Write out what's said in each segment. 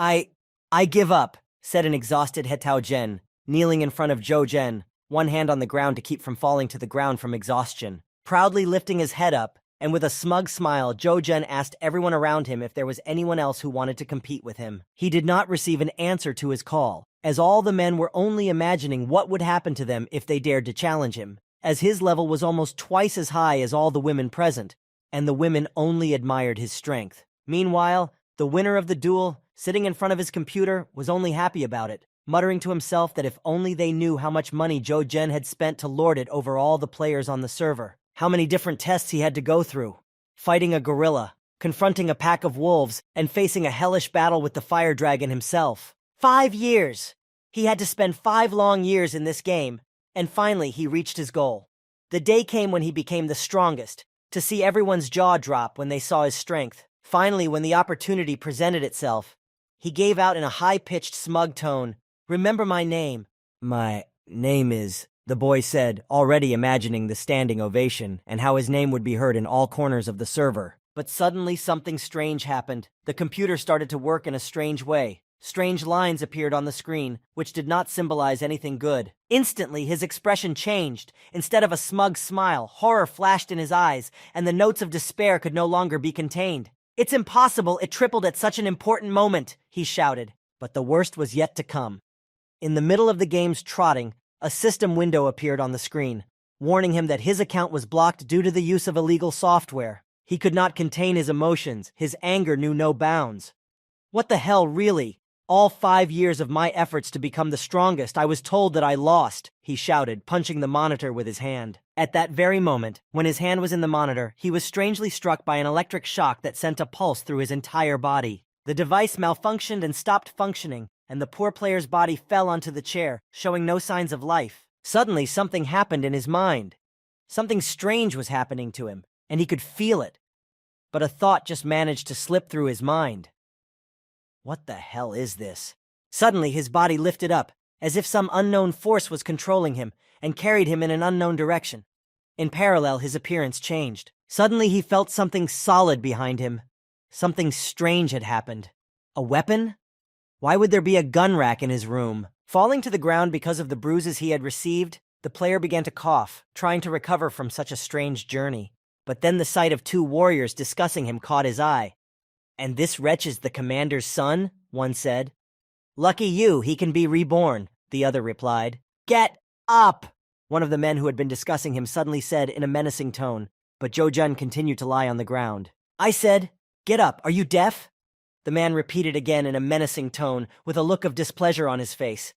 I I give up, said an exhausted Hetao Jen, kneeling in front of Zhou Zhen, one hand on the ground to keep from falling to the ground from exhaustion. Proudly lifting his head up, and with a smug smile, Zhou Zhen asked everyone around him if there was anyone else who wanted to compete with him. He did not receive an answer to his call, as all the men were only imagining what would happen to them if they dared to challenge him, as his level was almost twice as high as all the women present, and the women only admired his strength. Meanwhile, the winner of the duel, sitting in front of his computer, was only happy about it, muttering to himself that if only they knew how much money Zhou Zhen had spent to lord it over all the players on the server, how many different tests he had to go through, fighting a gorilla, confronting a pack of wolves, and facing a hellish battle with the fire dragon himself. 5 years! He had to spend 5 long years in this game, and finally he reached his goal. The day came when he became the strongest, to see everyone's jaw drop when they saw his strength. Finally, when the opportunity presented itself, he gave out in a high-pitched, smug tone, "Remember my name." "My name is," the boy said, already imagining the standing ovation and how his name would be heard in all corners of the server. But suddenly something strange happened. The computer started to work in a strange way. Strange lines appeared on the screen, which did not symbolize anything good. Instantly, his expression changed. Instead of a smug smile, horror flashed in his eyes, and the notes of despair could no longer be contained. "It's impossible, it tripled at such an important moment," he shouted. But the worst was yet to come. In the middle of the game's trotting, a system window appeared on the screen, warning him that his account was blocked due to the use of illegal software. He could not contain his emotions. His anger knew no bounds. "What the hell, really? All 5 years of my efforts to become the strongest, I was told that I lost," he shouted, punching the monitor with his hand. At that very moment, when his hand was in the monitor, he was strangely struck by an electric shock that sent a pulse through his entire body. The device malfunctioned and stopped functioning, and the poor player's body fell onto the chair, showing no signs of life. Suddenly, something happened in his mind. Something strange was happening to him, and he could feel it. But a thought just managed to slip through his mind. What the hell is this? Suddenly, his body lifted up, as if some unknown force was controlling him, and carried him in an unknown direction. In parallel, his appearance changed. Suddenly, he felt something solid behind him. Something strange had happened. A weapon? Why would there be a gun rack in his room? Falling to the ground because of the bruises he had received, the player began to cough, trying to recover from such a strange journey. But then the sight of 2 warriors discussing him caught his eye. "And this wretch is the commander's son?" one said. "Lucky you, he can be reborn," the other replied. "Get up!" one of the men who had been discussing him suddenly said in a menacing tone, but Zhou Zhen continued to lie on the ground. "I said, get up, are you deaf?" The man repeated again in a menacing tone, with a look of displeasure on his face.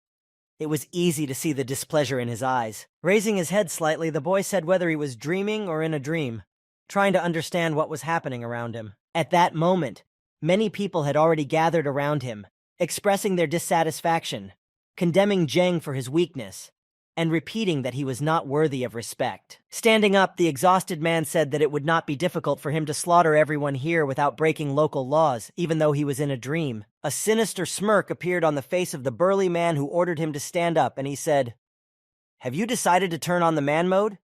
It was easy to see the displeasure in his eyes. Raising his head slightly, the boy said whether he was dreaming or in a dream, trying to understand what was happening around him. At that moment, many people had already gathered around him, expressing their dissatisfaction, condemning Zheng for his weakness, and repeating that he was not worthy of respect. Standing up, the exhausted man said that it would not be difficult for him to slaughter everyone here without breaking local laws, even though he was in a dream. A sinister smirk appeared on the face of the burly man who ordered him to stand up, and he said, "Have you decided to turn on the man mode?"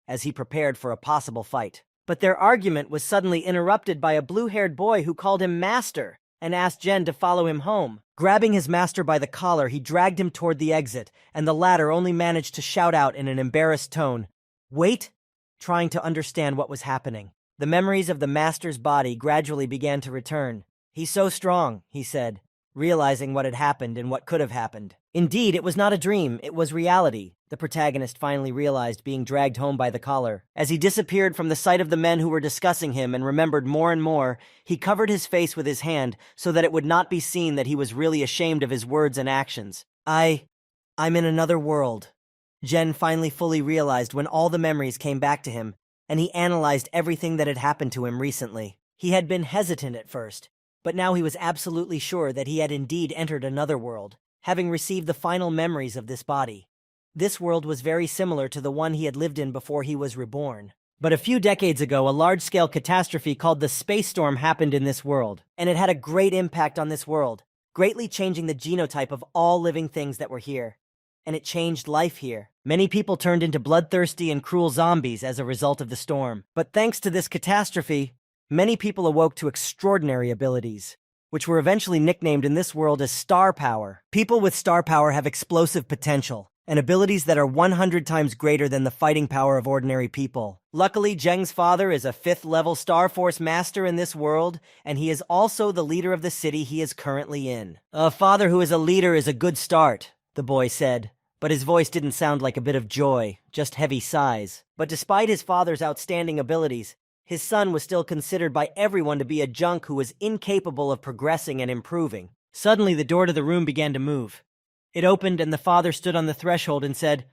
as he prepared for a possible fight. But their argument was suddenly interrupted by a blue-haired boy who called him master and asked Jen to follow him home. Grabbing his master by the collar, he dragged him toward the exit, and the latter only managed to shout out in an embarrassed tone, "Wait!" trying to understand what was happening. The memories of the master's body gradually began to return. "He's so strong," he said, realizing what had happened and what could have happened. Indeed, it was not a dream, it was reality, the protagonist finally realized, being dragged home by the collar. As he disappeared from the sight of the men who were discussing him and remembered more and more, he covered his face with his hand so that it would not be seen that he was really ashamed of his words and actions. I'm in another world. Jen finally fully realized when all the memories came back to him, and he analyzed everything that had happened to him recently. He had been hesitant at first, but now he was absolutely sure that he had indeed entered another world, having received the final memories of this body. This world was very similar to the one he had lived in before he was reborn. But a few decades ago, a large-scale catastrophe called the space storm happened in this world, and it had a great impact on this world, greatly changing the genotype of all living things that were here. And it changed life here. Many people turned into bloodthirsty and cruel zombies as a result of the storm. But thanks to this catastrophe, many people awoke to extraordinary abilities. which were eventually nicknamed in this world as star power. People with star power have explosive potential and abilities that are 100 times greater than the fighting power of ordinary people. Luckily, Zheng's father is a 5th-level Star Force master in this world, and he is also the leader of the city he is currently in. A father who is a leader is a good start, the boy said, but his voice didn't sound like a bit of joy, just heavy sighs. But despite his father's outstanding abilities, his son was still considered by everyone to be a junk who was incapable of progressing and improving. Suddenly, the door to the room began to move. It opened, and the father stood on the threshold and said,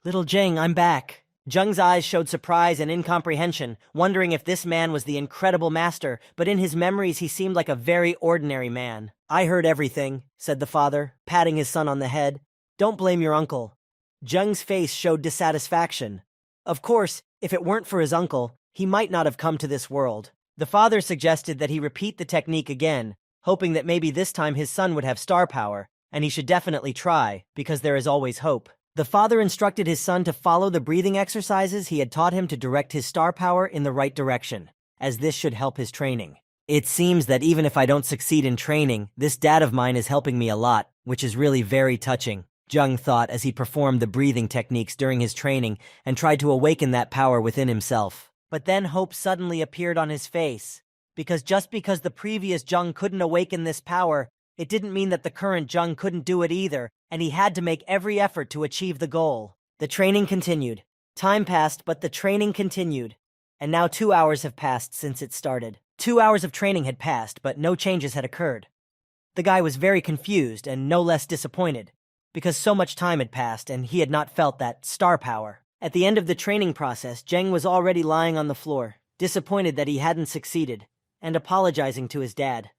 "Little Zheng, I'm back." Zheng's eyes showed surprise and incomprehension, wondering if this man was the incredible master, but in his memories he seemed like a very ordinary man. "I heard everything," said the father, patting his son on the head. "Don't blame your uncle." Zheng's face showed dissatisfaction. Of course, if it weren't for his uncle, he might not have come to this world. The father suggested that he repeat the technique again, hoping that maybe this time his son would have star power, and he should definitely try, because there is always hope. The father instructed his son to follow the breathing exercises he had taught him to direct his star power in the right direction, as this should help his training. "It seems that even if I don't succeed in training, this dad of mine is helping me a lot, which is really very touching," Zheng thought as he performed the breathing techniques during his training and tried to awaken that power within himself. But then hope suddenly appeared on his face, because just because the previous Zheng couldn't awaken this power, it didn't mean that the current Zheng couldn't do it either, and he had to make every effort to achieve the goal. The training continued. Time passed, but the training continued. And now 2 hours have passed since it started. 2 hours of training had passed, but no changes had occurred. The guy was very confused and no less disappointed, because so much time had passed and he had not felt that star power. At the end of the training process, Zheng was already lying on the floor, disappointed that he hadn't succeeded, and apologizing to his dad.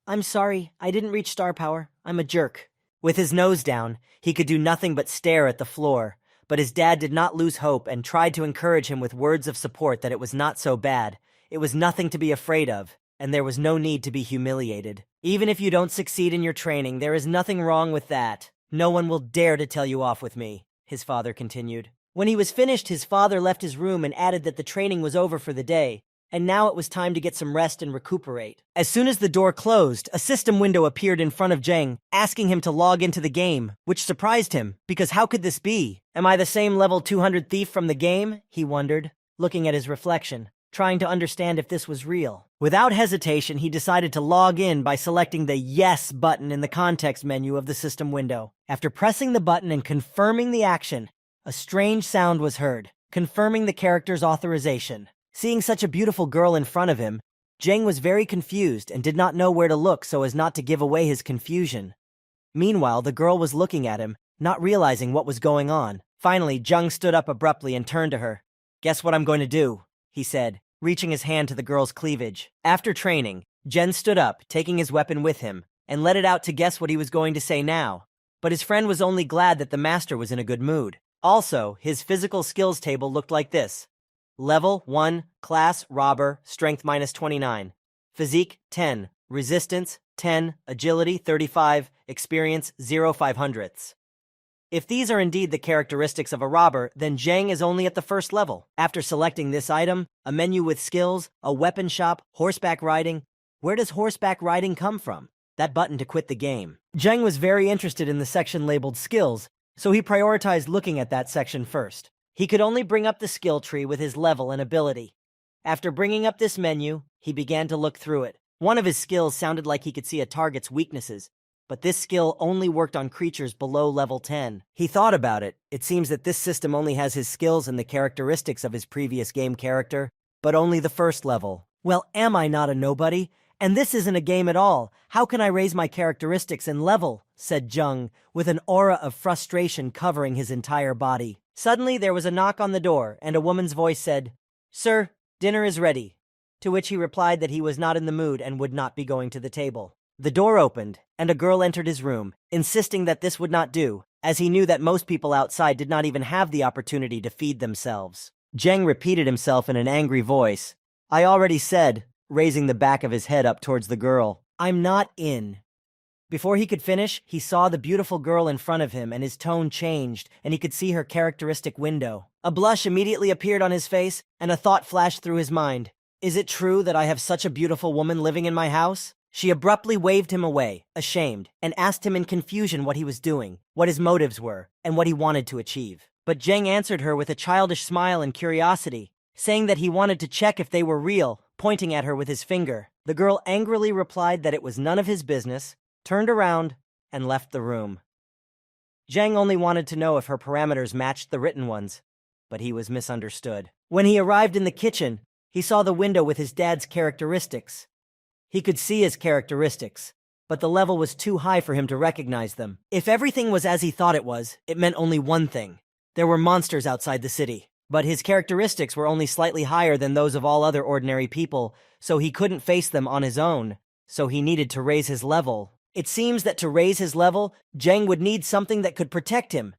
"I'm sorry, I didn't reach star power. I'm a jerk." With his nose down, he could do nothing but stare at the floor, but his dad did not lose hope and tried to encourage him with words of support that it was not so bad, it was nothing to be afraid of, and there was no need to be humiliated. "Even if you don't succeed in your training, there is nothing wrong with that. No one will dare to tell you off with me," his father continued. When he was finished, his father left his room and added that the training was over for the day, and now it was time to get some rest and recuperate. As soon as the door closed, a system window appeared in front of Zheng, asking him to log into the game, which surprised him, because how could this be? "Am I the same level 200 thief from the game?" he wondered, looking at his reflection, trying to understand if this was real. Without hesitation, he decided to log in by selecting the Yes button in the context menu of the system window. After pressing the button and confirming the action, a strange sound was heard, confirming the character's authorization. Seeing such a beautiful girl in front of him, Zheng was very confused and did not know where to look so as not to give away his confusion. Meanwhile, the girl was looking at him, not realizing what was going on. Finally, Zheng stood up abruptly and turned to her. "Guess what I'm going to do," he said, reaching his hand to the girl's cleavage. After training, Zheng stood up, taking his weapon with him, and let it out to guess what he was going to say now. But his friend was only glad that the master was in a good mood. Also, his physical skills table looked like this. Level 1, Class Robber, Strength -29. Physique 10, Resistance 10, Agility 35, Experience 0.5. If these are indeed the characteristics of a robber, then Zheng is only at the first level. After selecting this item, a menu with skills, a weapon shop, horseback riding. Where does horseback riding come from? That button to quit the game. Zheng was very interested in the section labeled skills, so he prioritized looking at that section first. He could only bring up the skill tree with his level and ability. After bringing up this menu, he began to look through it. One of his skills sounded like he could see a target's weaknesses, but this skill only worked on creatures below level 10. He thought about it. It seems that this system only has his skills and the characteristics of his previous game character, but only the first level. Well, am I not a nobody? And this isn't a game at all. How can I raise my characteristics and level? Said Zheng, with an aura of frustration covering his entire body. Suddenly, there was a knock on the door, and a woman's voice said, "Sir, dinner is ready," to which he replied that he was not in the mood and would not be going to the table. The door opened, and a girl entered his room, insisting that this would not do, as he knew that most people outside did not even have the opportunity to feed themselves. Zheng repeated himself in an angry voice. "I already said," raising the back of his head up towards the girl, "I'm not in." Before he could finish, he saw the beautiful girl in front of him, and his tone changed, and he could see her characteristic window. A blush immediately appeared on his face, and a thought flashed through his mind. Is it true that I have such a beautiful woman living in my house? She abruptly waved him away, ashamed, and asked him in confusion what he was doing, what his motives were, and what he wanted to achieve. But Zheng answered her with a childish smile and curiosity, saying that he wanted to check if they were real, pointing at her with his finger. The girl angrily replied that it was none of his business, turned around, and left the room. Zheng only wanted to know if her parameters matched the written ones, but he was misunderstood. When he arrived in the kitchen, he saw the window with his dad's characteristics. He could see his characteristics, but the level was too high for him to recognize them. If everything was as he thought it meant only one thing. There were monsters outside the city, but his characteristics were only slightly higher than those of all other ordinary people, so he couldn't face them on his own, so he needed to raise his level. It seems that to raise his level, Zheng would need something that could protect him.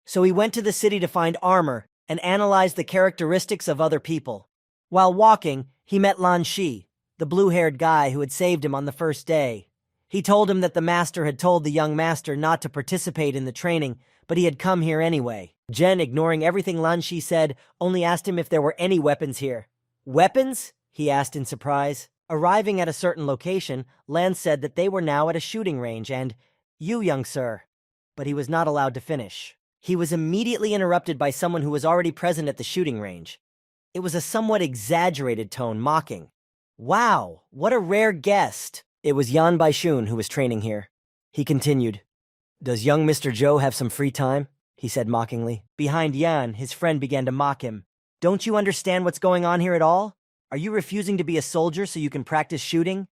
So he went to the city to find armor and analyze the characteristics of other people. While walking, he met Lan Shi, the blue-haired guy who had saved him on the first day. He told him that the master had told the young master not to participate in the training, but he had come here anyway. Zhen, ignoring everything Lan Shi said, only asked him if there were any weapons here. Weapons? He asked in surprise. Arriving at a certain location, Lan said that they were now at a shooting range and, "You, young sir." But he was not allowed to finish. He was immediately interrupted by someone who was already present at the shooting range. It was a somewhat exaggerated tone, mocking. "Wow, what a rare guest." It was Yan Baishun who was training here. He continued, "Does young Mr. Zhou have some free time?" he said mockingly. Behind Yan, his friend began to mock him. "Don't you understand what's going on here at all? Are you refusing to be a soldier so you can practice shooting?"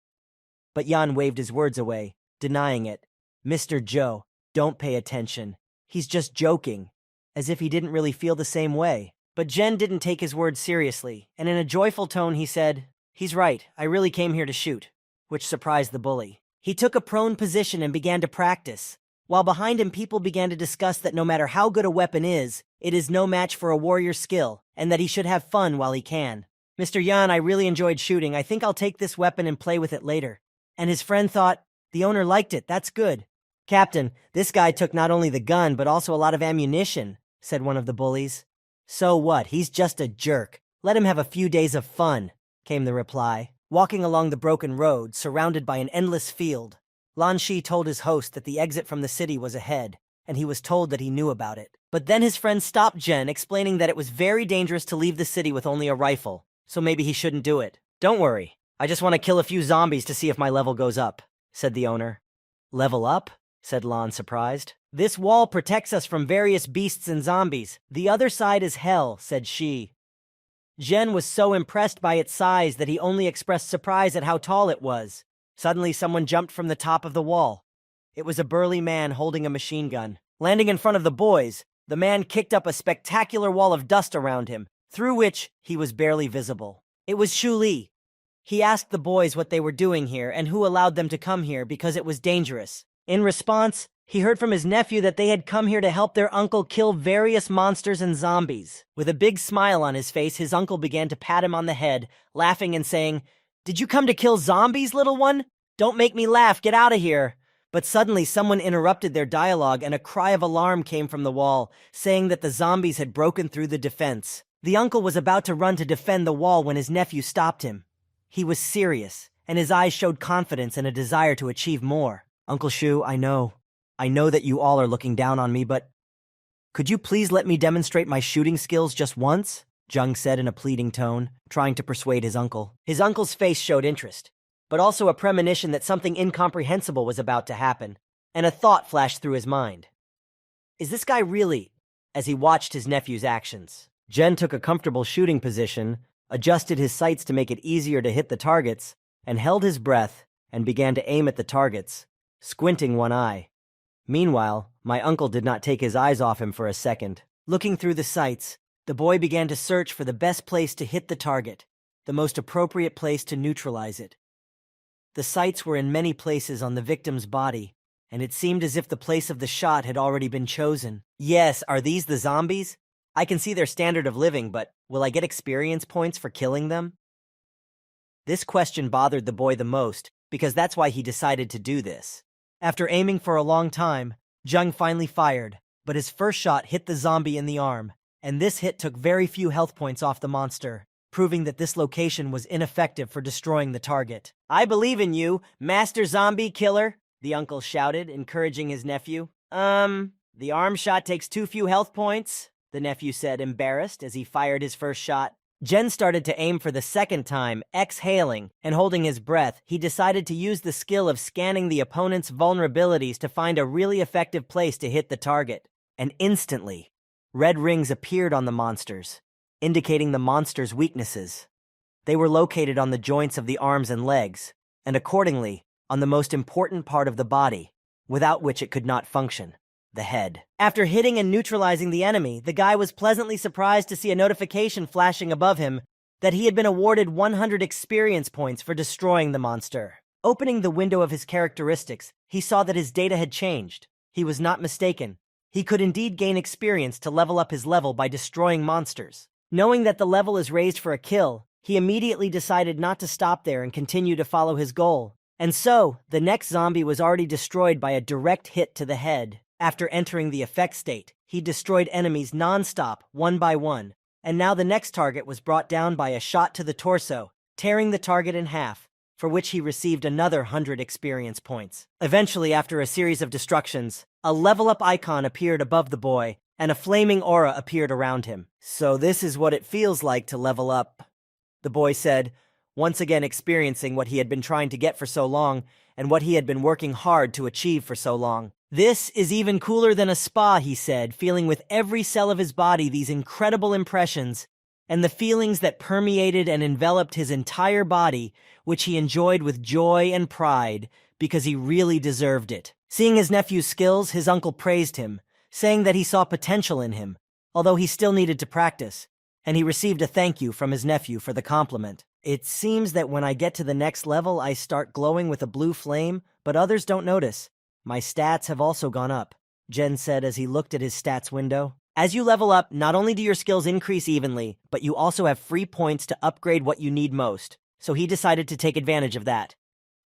But Yan waved his words away, denying it. "Mr. Zhou, don't pay attention. He's just joking," as if he didn't really feel the same way. But Zhen didn't take his words seriously, and in a joyful tone he said, "He's right, I really came here to shoot," which surprised the bully. He took a prone position and began to practice, while behind him people began to discuss that no matter how good a weapon is, it is no match for a warrior's skill, and that he should have fun while he can. "Mr. Yan, I really enjoyed shooting. I think I'll take this weapon and play with it later." And his friend thought, "The owner liked it, that's good." "Captain, this guy took not only the gun, but also a lot of ammunition," said one of the bullies. "So what? He's just a jerk. Let him have a few days of fun," came the reply. Walking along the broken road, surrounded by an endless field, Lan Shi told his host that the exit from the city was ahead, and he was told that he knew about it. But then his friend stopped Zhen, explaining that it was very dangerous to leave the city with only a rifle, so maybe he shouldn't do it. "Don't worry, I just want to kill a few zombies to see if my level goes up," said the owner. "Level up?" said Lan, surprised. "This wall protects us from various beasts and zombies. The other side is hell," said she. Zhen was so impressed by its size that he only expressed surprise at how tall it was. Suddenly someone jumped from the top of the wall. It was a burly man holding a machine gun. Landing in front of the boys, the man kicked up a spectacular wall of dust around him, through which he was barely visible. It was Shu Li. He asked the boys what they were doing here and who allowed them to come here because it was dangerous. In response, he heard from his nephew that they had come here to help their uncle kill various monsters and zombies. With a big smile on his face, his uncle began to pat him on the head, laughing and saying, "Did you come to kill zombies, little one? Don't make me laugh, get out of here." But suddenly someone interrupted their dialogue and a cry of alarm came from the wall, saying that the zombies had broken through the defense. The uncle was about to run to defend the wall when his nephew stopped him. He was serious, and his eyes showed confidence and a desire to achieve more. "Uncle Shu, I know that you all are looking down on me, but could you please let me demonstrate my shooting skills just once?" Zheng said in a pleading tone, trying to persuade his uncle. His uncle's face showed interest, but also a premonition that something incomprehensible was about to happen, and a thought flashed through his mind. "Is this guy really?" As he watched his nephew's actions. Zhen took a comfortable shooting position, adjusted his sights to make it easier to hit the targets, and held his breath and began to aim at the targets, squinting one eye. Meanwhile, my uncle did not take his eyes off him for a second. Looking through the sights, the boy began to search for the best place to hit the target, the most appropriate place to neutralize it. The sights were in many places on the victim's body, and it seemed as if the place of the shot had already been chosen. "Yes, are these the zombies? I can see their standard of living, but will I get experience points for killing them?" This question bothered the boy the most, because that's why he decided to do this. After aiming for a long time, Zheng finally fired, but his first shot hit the zombie in the arm, and this hit took very few health points off the monster. proving that this location was ineffective for destroying the target. "I believe in you, Master Zombie Killer," the uncle shouted, encouraging his nephew. The arm shot takes too few health points," the nephew said, embarrassed, as he fired his first shot. Jen started to aim for the second time, exhaling and holding his breath. He decided to use the skill of scanning the opponent's vulnerabilities to find a really effective place to hit the target. And instantly, red rings appeared on the monsters, indicating the monster's weaknesses. They were located on the joints of the arms and legs, and accordingly, on the most important part of the body, without which it could not function, the head. After hitting and neutralizing the enemy, the guy was pleasantly surprised to see a notification flashing above him that he had been awarded 100 experience points for destroying the monster. Opening the window of his characteristics, he saw that his data had changed. He was not mistaken. He could indeed gain experience to level up his level by destroying monsters. Knowing that the level is raised for a kill, he immediately decided not to stop there and continue to follow his goal. And so, the next zombie was already destroyed by a direct hit to the head. After entering the effect state, he destroyed enemies non-stop, one by one, and now the next target was brought down by a shot to the torso, tearing the target in half, for which he received another 100 experience points. Eventually, after a series of destructions, a level-up icon appeared above the boy, and a flaming aura appeared around him. "So this is what it feels like to level up," the boy said, once again experiencing what he had been trying to get for so long, and what he had been working hard to achieve for so long. "This is even cooler than a spa," he said, feeling with every cell of his body these incredible impressions, and the feelings that permeated and enveloped his entire body, which he enjoyed with joy and pride, because he really deserved it. Seeing his nephew's skills, his uncle praised him, saying that he saw potential in him, although he still needed to practice, and he received a thank you from his nephew for the compliment. "It seems that when I get to the next level, I start glowing with a blue flame, but others don't notice. My stats have also gone up," Jen said as he looked at his stats window. "As you level up, not only do your skills increase evenly, but you also have free points to upgrade what you need most, so he decided to take advantage of that.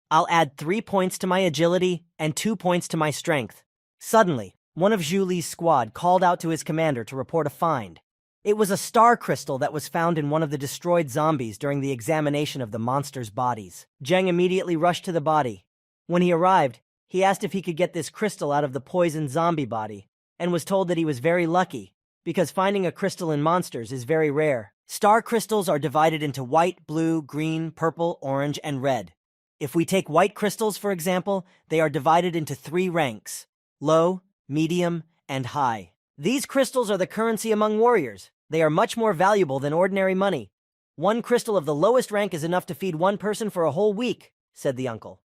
I'll add 3 points to my agility and 2 points to my strength." Suddenly, one of Zhu Li's squad called out to his commander to report a find. It was a star crystal that was found in one of the destroyed zombies during the examination of the monsters' bodies. Zheng immediately rushed to the body. When he arrived, he asked if he could get this crystal out of the poisoned zombie body, and was told that he was very lucky, because finding a crystal in monsters is very rare. Star crystals are divided into white, blue, green, purple, orange, and red. If we take white crystals, for example, they are divided into 3 ranks: low, medium, and high. These crystals are the currency among warriors. They are much more valuable than ordinary money. "1 crystal of the lowest rank is enough to feed 1 person for a whole week," said the uncle.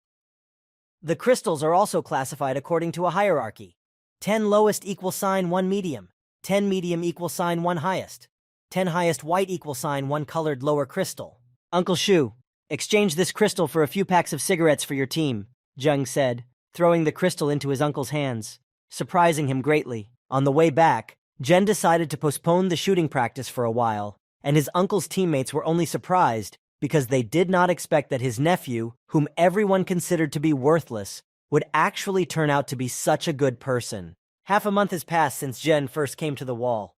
The crystals are also classified according to a hierarchy. 10 lowest equal sign 1 medium, 10 medium equal sign 1 highest, 10 highest white equal sign 1 colored lower crystal. "Uncle Shu, exchange this crystal for a few packs of cigarettes for your team," Zheng said, throwing the crystal into his uncle's hands, surprising him greatly. On the way back, Jen decided to postpone the shooting practice for a while, and his uncle's teammates were only surprised because they did not expect that his nephew, whom everyone considered to be worthless, would actually turn out to be such a good person. Half a month has passed since Jen first came to the wall.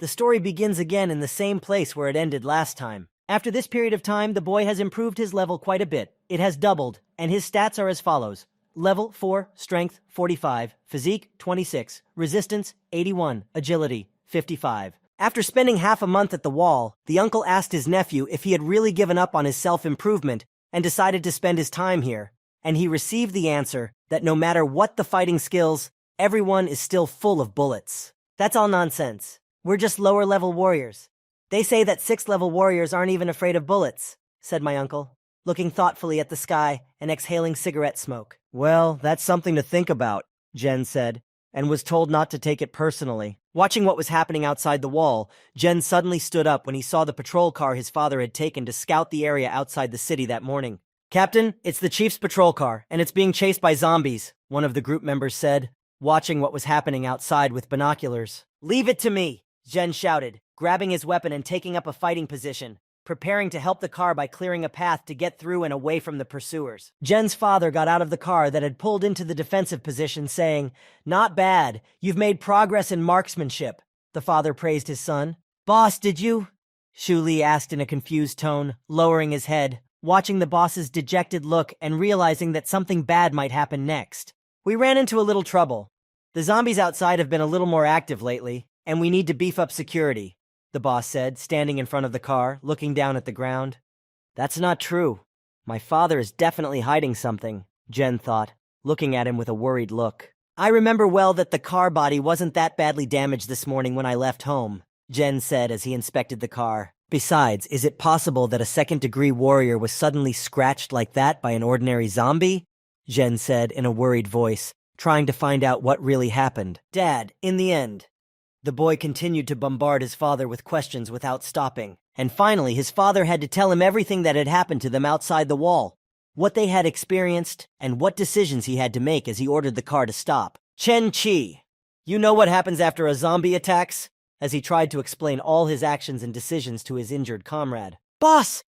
The story begins again in the same place where it ended last time. After this period of time, the boy has improved his level quite a bit. It has doubled, and his stats are as follows. Level 4, Strength 45, Physique 26, Resistance 81, Agility 55. After spending half a month at the wall, the uncle asked his nephew if he had really given up on his self-improvement and decided to spend his time here, and he received the answer that no matter what the fighting skills, everyone is still full of bullets. "That's all nonsense. We're just lower-level warriors. They say that 6th-level warriors aren't even afraid of bullets," said my uncle, looking thoughtfully at the sky and exhaling cigarette smoke. "Well, that's something to think about," Jen said, and was told not to take it personally. Watching what was happening outside the wall, Jen suddenly stood up when he saw the patrol car his father had taken to scout the area outside the city that morning. "Captain, it's the chief's patrol car, and it's being chased by zombies," one of the group members said, watching what was happening outside with binoculars. "Leave it to me," Jen shouted, grabbing his weapon and taking up a fighting position, preparing to help the car by clearing a path to get through and away from the pursuers. Jen's father got out of the car that had pulled into the defensive position, saying, "Not bad. You've made progress in marksmanship," the father praised his son. "Boss, did you?" Shu Li asked in a confused tone, lowering his head, watching the boss's dejected look and realizing that something bad might happen next. We ran into a little trouble. The zombies outside have been a little more active lately, and we need to beef up security, the boss said, standing in front of the car, looking down at the ground. That's not true. My father is definitely hiding something, Jen thought, looking at him with a worried look. I remember well that the car body wasn't that badly damaged this morning when I left home, Jen said as he inspected the car. Besides, is it possible that a second-degree warrior was suddenly scratched like that by an ordinary zombie? Jen said in a worried voice, trying to find out what really happened. Dad, in the end. The boy continued to bombard his father with questions without stopping, and finally his father had to tell him everything that had happened to them outside the wall, what they had experienced, and what decisions he had to make as he ordered the car to stop. Chen Chi, you know what happens after a zombie attacks? As he tried to explain all his actions and decisions to his injured comrade. Boss,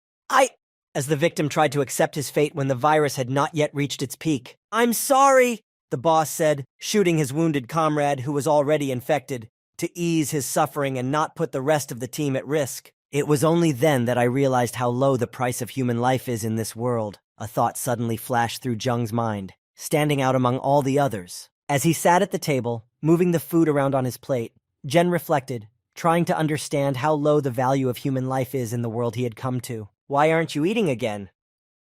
As the victim tried to accept his fate when the virus had not yet reached its peak. I'm sorry, the boss said, shooting his wounded comrade who was already infected, to ease his suffering and not put the rest of the team at risk. It was only then that I realized how low the price of human life is in this world. A thought suddenly flashed through Jung's mind, standing out among all the others. As he sat at the table, moving the food around on his plate, Jen reflected, trying to understand how low the value of human life is in the world he had come to. Why aren't you eating again?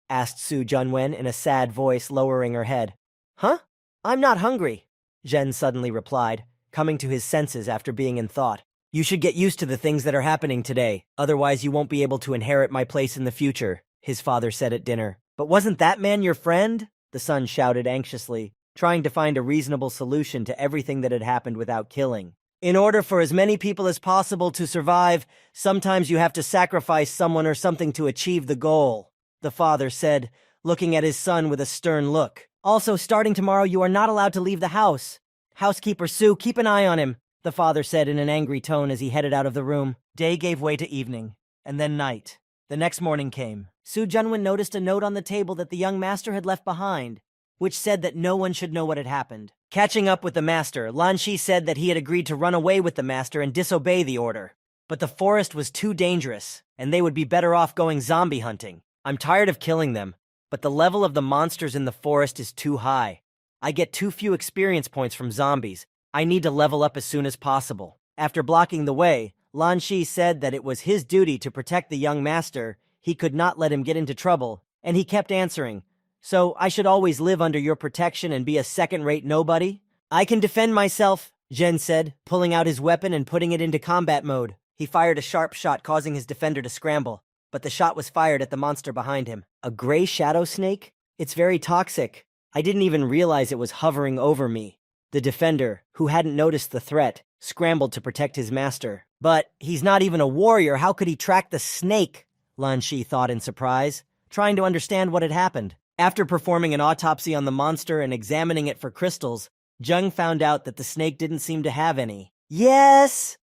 Asked Su Junwen in a sad voice, lowering her head. Huh? I'm not hungry, Jen suddenly replied, coming to his senses after being in thought. You should get used to the things that are happening today, otherwise you won't be able to inherit my place in the future, his father said at dinner. But wasn't that man your friend? The son shouted anxiously, trying to find a reasonable solution to everything that had happened without killing. In order for as many people as possible to survive, sometimes you have to sacrifice someone or something to achieve the goal, the father said, looking at his son with a stern look. Also, starting tomorrow, you are not allowed to leave the house. Housekeeper Sue, keep an eye on him, the father said in an angry tone as he headed out of the room. Day gave way to evening, and then night. The next morning came. Su Junwen noticed a note on the table that the young master had left behind, which said that no one should know what had happened. Catching up with the master, Lan Shi said that he had agreed to run away with the master and disobey the order. But the forest was too dangerous, and they would be better off going zombie hunting. I'm tired of killing them, but the level of the monsters in the forest is too high. I get too few experience points from zombies. I need to level up as soon as possible. After blocking the way, Lan Shi said that it was his duty to protect the young master. He could not let him get into trouble, and he kept answering, so I should always live under your protection and be a second-rate nobody? I can defend myself, Jen said, pulling out his weapon and putting it into combat mode. He fired a sharp shot, causing his defender to scramble, but the shot was fired at the monster behind him. A gray shadow snake? It's very toxic. I didn't even realize it was hovering over me. The defender, who hadn't noticed the threat, scrambled to protect his master. But he's not even a warrior. How could he track the snake? Lan Shi thought in surprise, trying to understand what had happened. After performing an autopsy on the monster and examining it for crystals, Jung found out that the snake didn't seem to have any. Yes!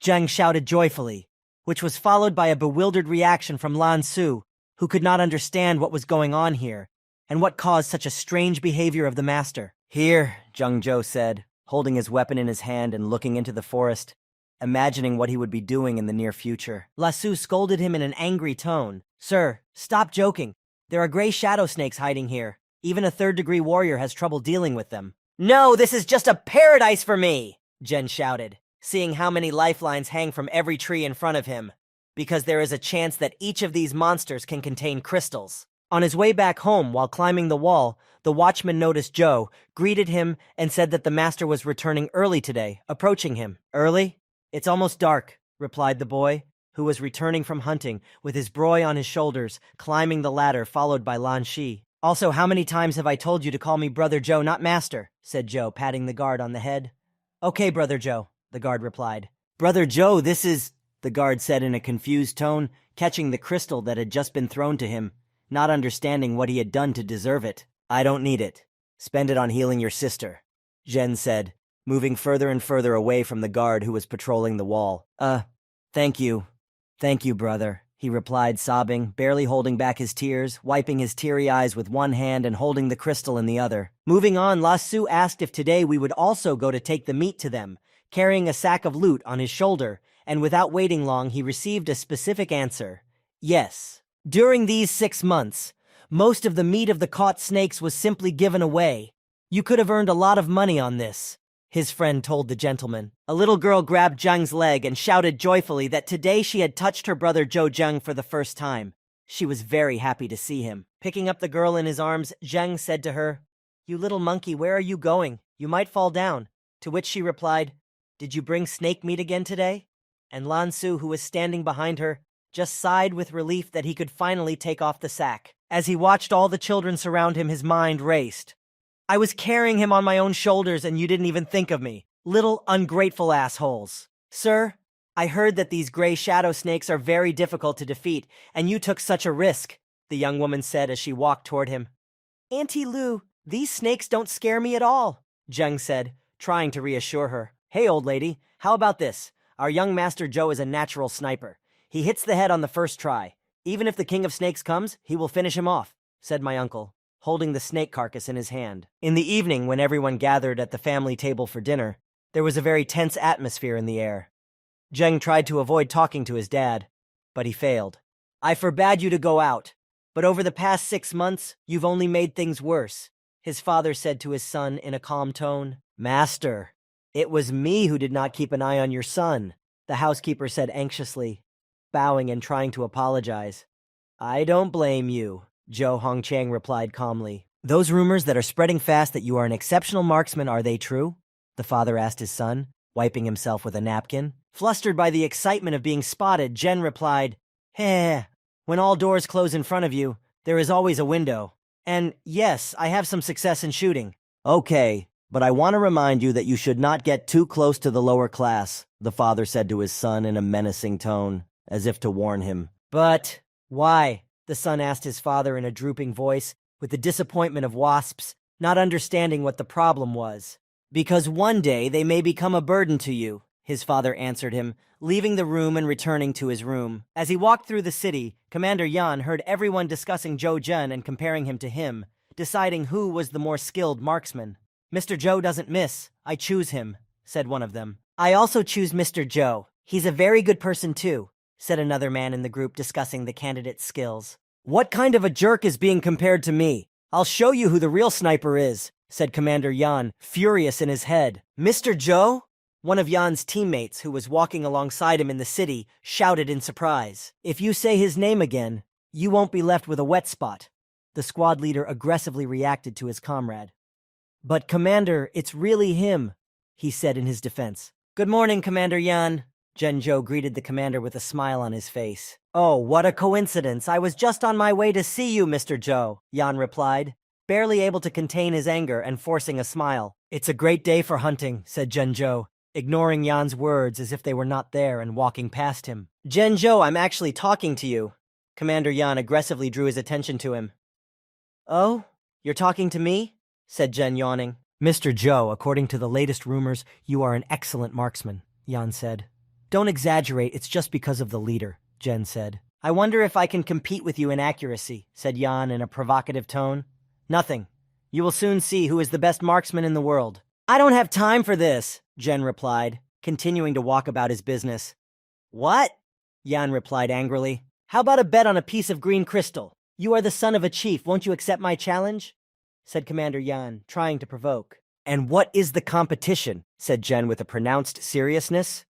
Jung shouted joyfully, which was followed by a bewildered reaction from Lan Su, who could not understand what was going on here, and what caused such a strange behavior of the master. Here, Jung Jo said, holding his weapon in his hand and looking into the forest, imagining what he would be doing in the near future. La Su scolded him in an angry tone. Sir, stop joking. There are gray shadow snakes hiding here. Even a third-degree warrior has trouble dealing with them. No, this is just a paradise for me, Jen shouted, seeing how many lifelines hang from every tree in front of him, because there is a chance that each of these monsters can contain crystals. On his way back home while climbing the wall, the watchman noticed Joe, greeted him, and said that the master was returning early today, approaching him. Early? It's almost dark, replied the boy, who was returning from hunting, with his broy on his shoulders, climbing the ladder, followed by Lan Shi. Also, how many times have I told you to call me Brother Joe, not Master? Said Joe, patting the guard on the head. Okay, Brother Joe, the guard replied. Brother Joe, this is... the guard said in a confused tone, catching the crystal that had just been thrown to him, not understanding what he had done to deserve it. I don't need it. Spend it on healing your sister, Jen said, moving further and further away from the guard who was patrolling the wall. Thank you. Thank you, brother, he replied, sobbing, barely holding back his tears, wiping his teary eyes with one hand and holding the crystal in the other. Moving on, La Su asked if today we would also go to take the meat to them, carrying a sack of loot on his shoulder, and without waiting long, he received a specific answer. Yes. During these 6 months, most of the meat of the caught snakes was simply given away. You could have earned a lot of money on this, his friend told the gentleman. A little girl grabbed Zheng's leg and shouted joyfully that today she had touched her brother Zhou Zheng for the first time. She was very happy to see him. Picking up the girl in his arms, Zheng said to her, "You little monkey, where are you going? You might fall down." To which she replied, "Did you bring snake meat again today?" And Lan Su, who was standing behind her, just sighed with relief that he could finally take off the sack. As he watched all the children surround him, his mind raced. "I was carrying him on my own shoulders and you didn't even think of me. Little ungrateful assholes. Sir, I heard that these gray shadow snakes are very difficult to defeat, and you took such a risk," the young woman said as she walked toward him. "Auntie Lu, these snakes don't scare me at all," Zheng said, trying to reassure her. "Hey, old lady, how about this? Our young master Zhou is a natural sniper. He hits the head on the first try. Even if the king of snakes comes, he will finish him off," said my uncle, holding the snake carcass in his hand. In the evening, when everyone gathered at the family table for dinner, there was a very tense atmosphere in the air. Zheng tried to avoid talking to his dad, but he failed. "I forbade you to go out, but over the past 6 months, you've only made things worse," his father said to his son in a calm tone. "Master, it was me who did not keep an eye on your son," the housekeeper said anxiously, bowing and trying to apologize. "I don't blame you," Zhou Hongqiang replied calmly. "Those rumors that are spreading fast that you are an exceptional marksman, are they true?" the father asked his son, wiping himself with a napkin. Flustered by the excitement of being spotted, Zhen replied, "Heh, when all doors close in front of you, there is always a window. And yes, I have some success in shooting." "Okay, but I want to remind you that you should not get too close to the lower class," the father said to his son in a menacing tone, as if to warn him. "But why?" the son asked his father in a drooping voice, with the disappointment of wasps, not understanding what the problem was. "Because one day they may become a burden to you," his father answered him, leaving the room and returning to his room. As he walked through the city, Commander Yan heard everyone discussing Zhou Zhen and comparing him to him, deciding who was the more skilled marksman. "Mr. Zhou doesn't miss. I choose him," said one of them. "I also choose Mr. Zhou. He's a very good person too," said another man in the group discussing the candidate's skills. "What kind of a jerk is being compared to me? I'll show you who the real sniper is," said Commander Yan, furious in his head. "Mr. Zhou?" One of Yan's teammates, who was walking alongside him in the city, shouted in surprise. "If you say his name again, you won't be left with a wet spot." The squad leader aggressively reacted to his comrade. "But Commander, it's really him," he said in his defense. "Good morning, Commander Yan." Zhou greeted the commander with a smile on his face. "Oh, what a coincidence. I was just on my way to see you, Mr. Zhou," Yan replied, barely able to contain his anger and forcing a smile. "It's a great day for hunting," said Zhou, ignoring Yan's words as if they were not there and walking past him. "Zhou, I'm actually talking to you." Commander Yan aggressively drew his attention to him. "Oh, you're talking to me?" said Zhen, yawning. "Mr. Zhou, according to the latest rumors, you are an excellent marksman," Yan said. "Don't exaggerate, it's just because of the leader," Zhen said. "I wonder if I can compete with you in accuracy," said Yan in a provocative tone. "Nothing. You will soon see who is the best marksman in the world." "I don't have time for this," Zhen replied, continuing to walk about his business. "What?" Yan replied angrily. "How about a bet on a piece of green crystal? You are the son of a chief, won't you accept my challenge?" said Commander Yan, trying to provoke. "And what is the competition?" said Zhen with a pronounced seriousness.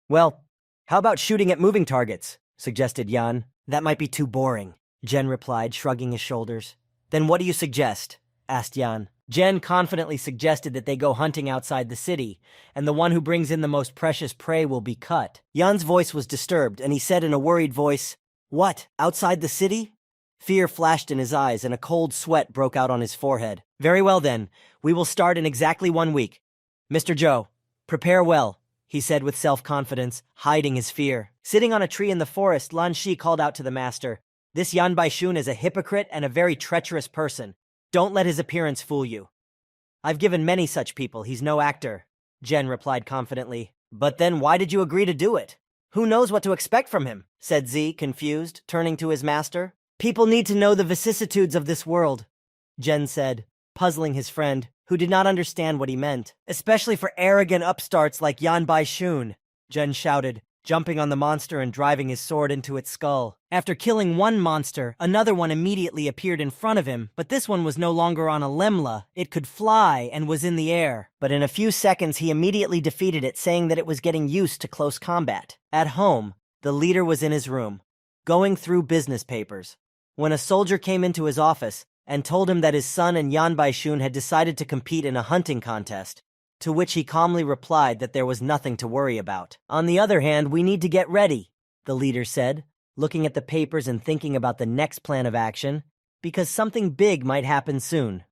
"Well, how about shooting at moving targets?" suggested Yan. "That might be too boring," Zhen replied, shrugging his shoulders. "Then what do you suggest?" asked Yan. Zhen confidently suggested that they go hunting outside the city, and the one who brings in the most precious prey will be cut. Yan's voice was disturbed, and he said in a worried voice, "What, outside the city?" Fear flashed in his eyes, and a cold sweat broke out on his forehead. "Very well then, we will start in exactly 1 week. Mr. Zhou, prepare well," he said with self-confidence, hiding his fear. Sitting on a tree in the forest, Lan Shi called out to the master, "This Yan Baixun is a hypocrite and a very treacherous person. Don't let his appearance fool you." "I've given many such people, he's no actor," Zhen replied confidently. "But then why did you agree to do it?" "Who knows what to expect from him?" said Z, confused, turning to his master. "People need to know the vicissitudes of this world," Zhen said, puzzling his friend, who did not understand what he meant. "Especially for arrogant upstarts like Yan Baixun," Zhen shouted, jumping on the monster and driving his sword into its skull. After killing one monster, another one immediately appeared in front of him, but this one was no longer on a lemla. It could fly and was in the air. But in a few seconds, he immediately defeated it, saying that it was getting used to close combat. At home, the leader was in his room, going through business papers, when a soldier came into his office and told him that his son and Yanbai-shun had decided to compete in a hunting contest, to which he calmly replied that there was nothing to worry about. On the other hand, we need to get ready, the leader said, looking at the papers and thinking about the next plan of action, because something big might happen soon.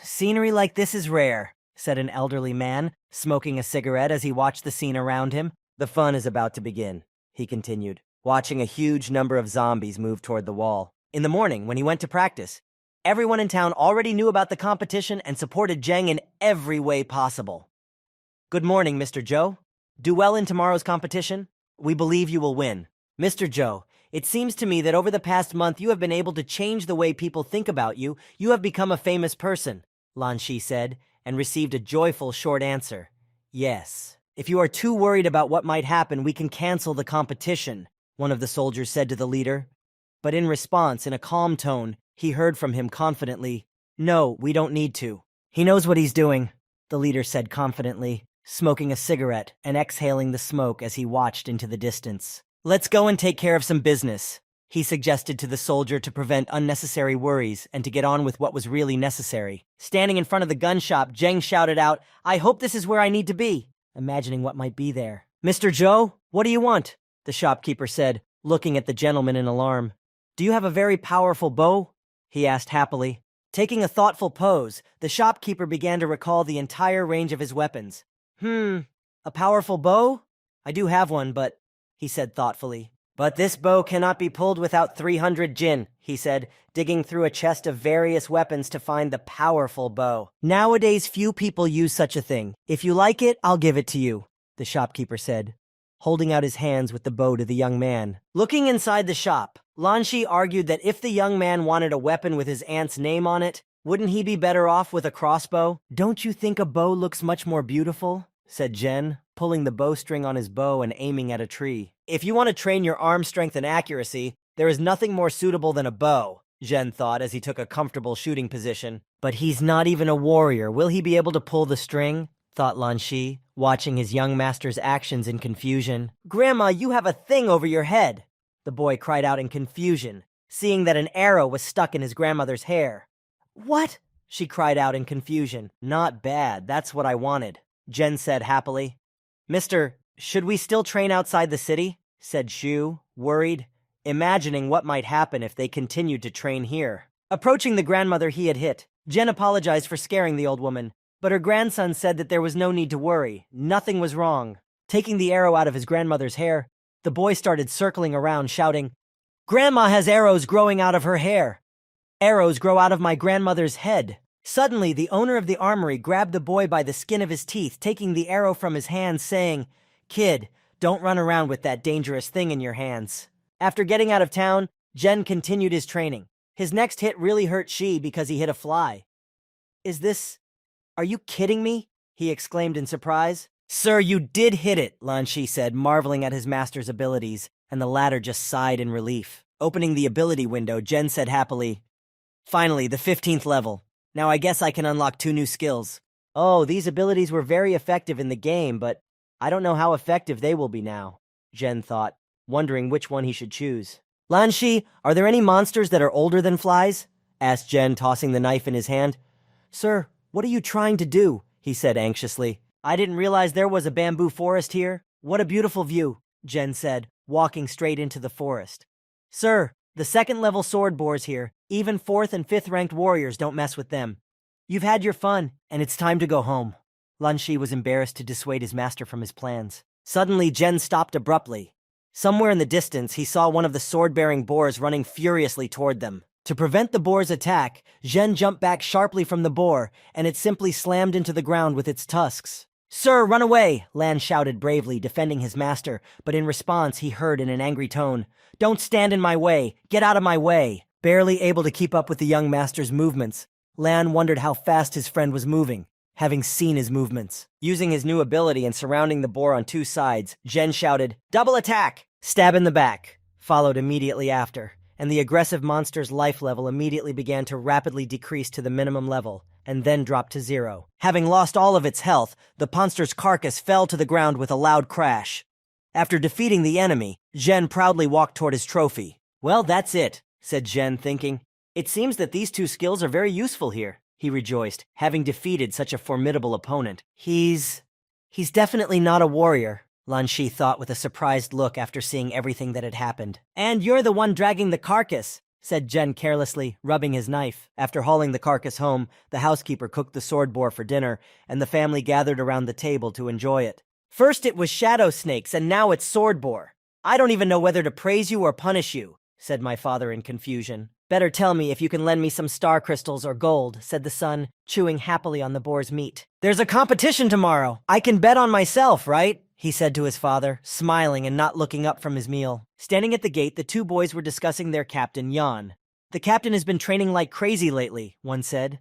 Scenery like this is rare, said an elderly man, smoking a cigarette as he watched the scene around him. The fun is about to begin, he continued, watching a huge number of zombies move toward the wall. In the morning, when he went to practice, everyone in town already knew about the competition and supported Zheng in every way possible. Good morning, Mr. Zhou. Do well in tomorrow's competition. We believe you will win. Mr. Zhou, it seems to me that over the past month you have been able to change the way people think about you. You have become a famous person, Lan Shi said, and received a joyful short answer. Yes. If you are too worried about what might happen, we can cancel the competition, one of the soldiers said to the leader. But in response, in a calm tone, he heard from him confidently, No, we don't need to. He knows what he's doing, the leader said confidently, smoking a cigarette and exhaling the smoke as he watched into the distance. Let's go and take care of some business, he suggested to the soldier to prevent unnecessary worries and to get on with what was really necessary. Standing in front of the gun shop, Zheng shouted out, I hope this is where I need to be, imagining what might be there. Mr. Zhou, what do you want? The shopkeeper said, looking at the gentleman in alarm. Do you have a very powerful bow? He asked happily. Taking a thoughtful pose, the shopkeeper began to recall the entire range of his weapons. A powerful bow? I do have one, but, he said thoughtfully. But this bow cannot be pulled without 300 jin, he said, digging through a chest of various weapons to find the powerful bow. Nowadays, few people use such a thing. If you like it, I'll give it to you, the shopkeeper said, holding out his hands with the bow to the young man. Looking inside the shop, Lan Shi argued that if the young man wanted a weapon with his aunt's name on it, wouldn't he be better off with a crossbow? Don't you think a bow looks much more beautiful? Said Zhen, pulling the bowstring on his bow and aiming at a tree. If you want to train your arm strength and accuracy, there is nothing more suitable than a bow, Zhen thought as he took a comfortable shooting position. But he's not even a warrior. Will he be able to pull the string? Thought Lan Shi, watching his young master's actions in confusion. Grandma, you have a thing over your head, the boy cried out in confusion, seeing that an arrow was stuck in his grandmother's hair. What? She cried out in confusion. Not bad, that's what I wanted, Zhen said happily. Mister, should we still train outside the city? Said Shu, worried, imagining what might happen if they continued to train here. Approaching the grandmother he had hit, Zhen apologized for scaring the old woman, but her grandson said that there was no need to worry. Nothing was wrong. Taking the arrow out of his grandmother's hair, the boy started circling around, shouting, Grandma has arrows growing out of her hair. Arrows grow out of my grandmother's head. Suddenly, the owner of the armory grabbed the boy by the skin of his teeth, taking the arrow from his hand, saying, Kid, don't run around with that dangerous thing in your hands. After getting out of town, Zhen continued his training. His next hit really hurt Shi because he hit a fly. Are you kidding me? He exclaimed in surprise. Sir, you did hit it, Lan Shi said, marveling at his master's abilities, and the latter just sighed in relief. Opening the ability window, Zhen said happily, Finally, the 15th level. Now I guess I can unlock 2 new skills. Oh, these abilities were very effective in the game, but I don't know how effective they will be now, Zhen thought, wondering which one he should choose. Lan Shi, are there any monsters that are older than flies? Asked Zhen, tossing the knife in his hand. Sir, what are you trying to do? He said anxiously. I didn't realize there was a bamboo forest here. What a beautiful view, Zhen said, walking straight into the forest. Sir, the 2nd level sword boars here. Even 4th and 5th ranked warriors don't mess with them. You've had your fun, and it's time to go home. Lan Shi was embarrassed to dissuade his master from his plans. Suddenly, Zhen stopped abruptly. Somewhere in the distance, he saw one of the sword-bearing boars running furiously toward them. To prevent the boar's attack, Zhen jumped back sharply from the boar, and it simply slammed into the ground with its tusks. Sir, run away! Lan shouted bravely, defending his master, but in response he heard in an angry tone, Don't stand in my way! Get out of my way! Barely able to keep up with the young master's movements, Lan wondered how fast his friend was moving. having seen his movements. Using his new ability and surrounding the boar on two sides, Jen shouted, "Double attack!" Stab in the back followed immediately after, and the aggressive monster's life level immediately began to rapidly decrease to the minimum level, and then dropped to 0. Having lost all of its health, the monster's carcass fell to the ground with a loud crash. After defeating the enemy, Jen proudly walked toward his trophy. "Well, that's it," said Jen, thinking. "It seems that these two skills are very useful here," he rejoiced, having defeated such a formidable opponent. He's definitely not a warrior," Lan Shi thought with a surprised look after seeing everything that had happened. "And you're the one dragging the carcass," said Jen carelessly, rubbing his knife. After hauling the carcass home, the housekeeper cooked the sword boar for dinner, and the family gathered around the table to enjoy it. "First it was shadow snakes, and now it's sword boar. I don't even know whether to praise you or punish you," said my father in confusion. "Better tell me if you can lend me some star crystals or gold," said the son, chewing happily on the boar's meat. "There's a competition tomorrow. I can bet on myself, right?" he said to his father, smiling and not looking up from his meal. Standing at the gate, the two boys were discussing their captain, Yan. "The captain has been training like crazy lately," one said.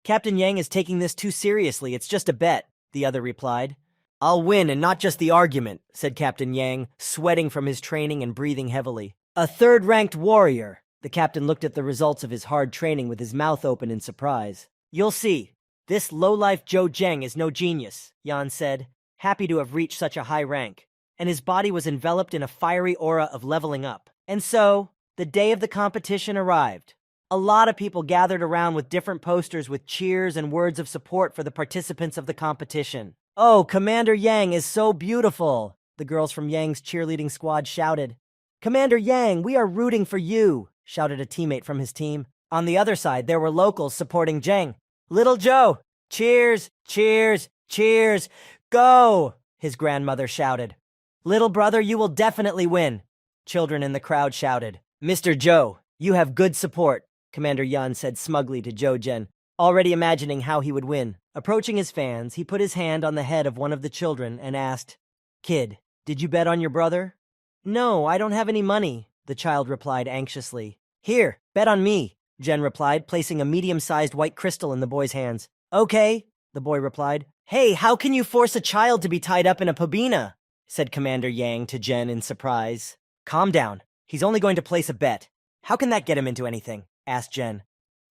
"Captain Yang is taking this too seriously. It's just a bet," the other replied. "I'll win and not just the argument," said Captain Yang, sweating from his training and breathing heavily. "A third-ranked warrior." The captain looked at the results of his hard training with his mouth open in surprise. "You'll see. This low-life Zhou Zheng is no genius," Yan said, happy to have reached such a high rank, and his body was enveloped in a fiery aura of leveling up. And so, the day of the competition arrived. A lot of people gathered around with different posters with cheers and words of support for the participants of the competition. "Oh, Commander Yang is so beautiful," the girls from Yang's cheerleading squad shouted. "Commander Yang, we are rooting for you," shouted a teammate from his team. On the other side, there were locals supporting Zheng. "Little Joe, cheers, cheers, cheers, go!" his grandmother shouted. "Little brother, you will definitely win," children in the crowd shouted. "Mr. Zhou, you have good support," Commander Yan said smugly to Zhou Zhen, already imagining how he would win. Approaching his fans, he put his hand on the head of one of the children and asked, "Kid, did you bet on your brother?" "No, I don't have any money," the child replied anxiously. "Here, bet on me," Jen replied, placing a medium-sized white crystal in the boy's hands. "Okay," the boy replied. "Hey, how can you force a child to be tied up in a pabina?" said Commander Yang to Jen in surprise. "Calm down. He's only going to place a bet. How can that get him into anything?" asked Jen.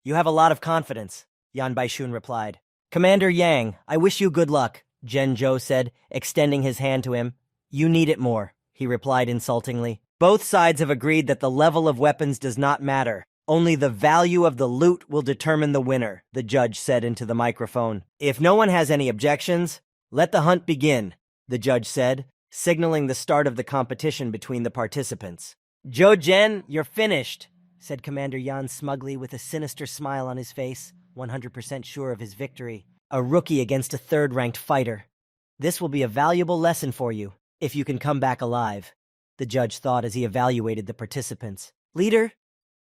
"You have a lot of confidence," Yan Baishun replied. "Commander Yang, I wish you good luck," Jen Zhou said, extending his hand to him. "You need it more," he replied insultingly. "Both sides have agreed that the level of weapons does not matter. Only the value of the loot will determine the winner," the judge said into the microphone. "If no one has any objections, let the hunt begin," the judge said, signaling the start of the competition between the participants. "Zhou Zhen, you're finished," said Commander Yan smugly with a sinister smile on his face, 100% sure of his victory. "A rookie against a third-ranked fighter. This will be a valuable lesson for you, if you can come back alive," the judge thought as he evaluated the participants. "Leader,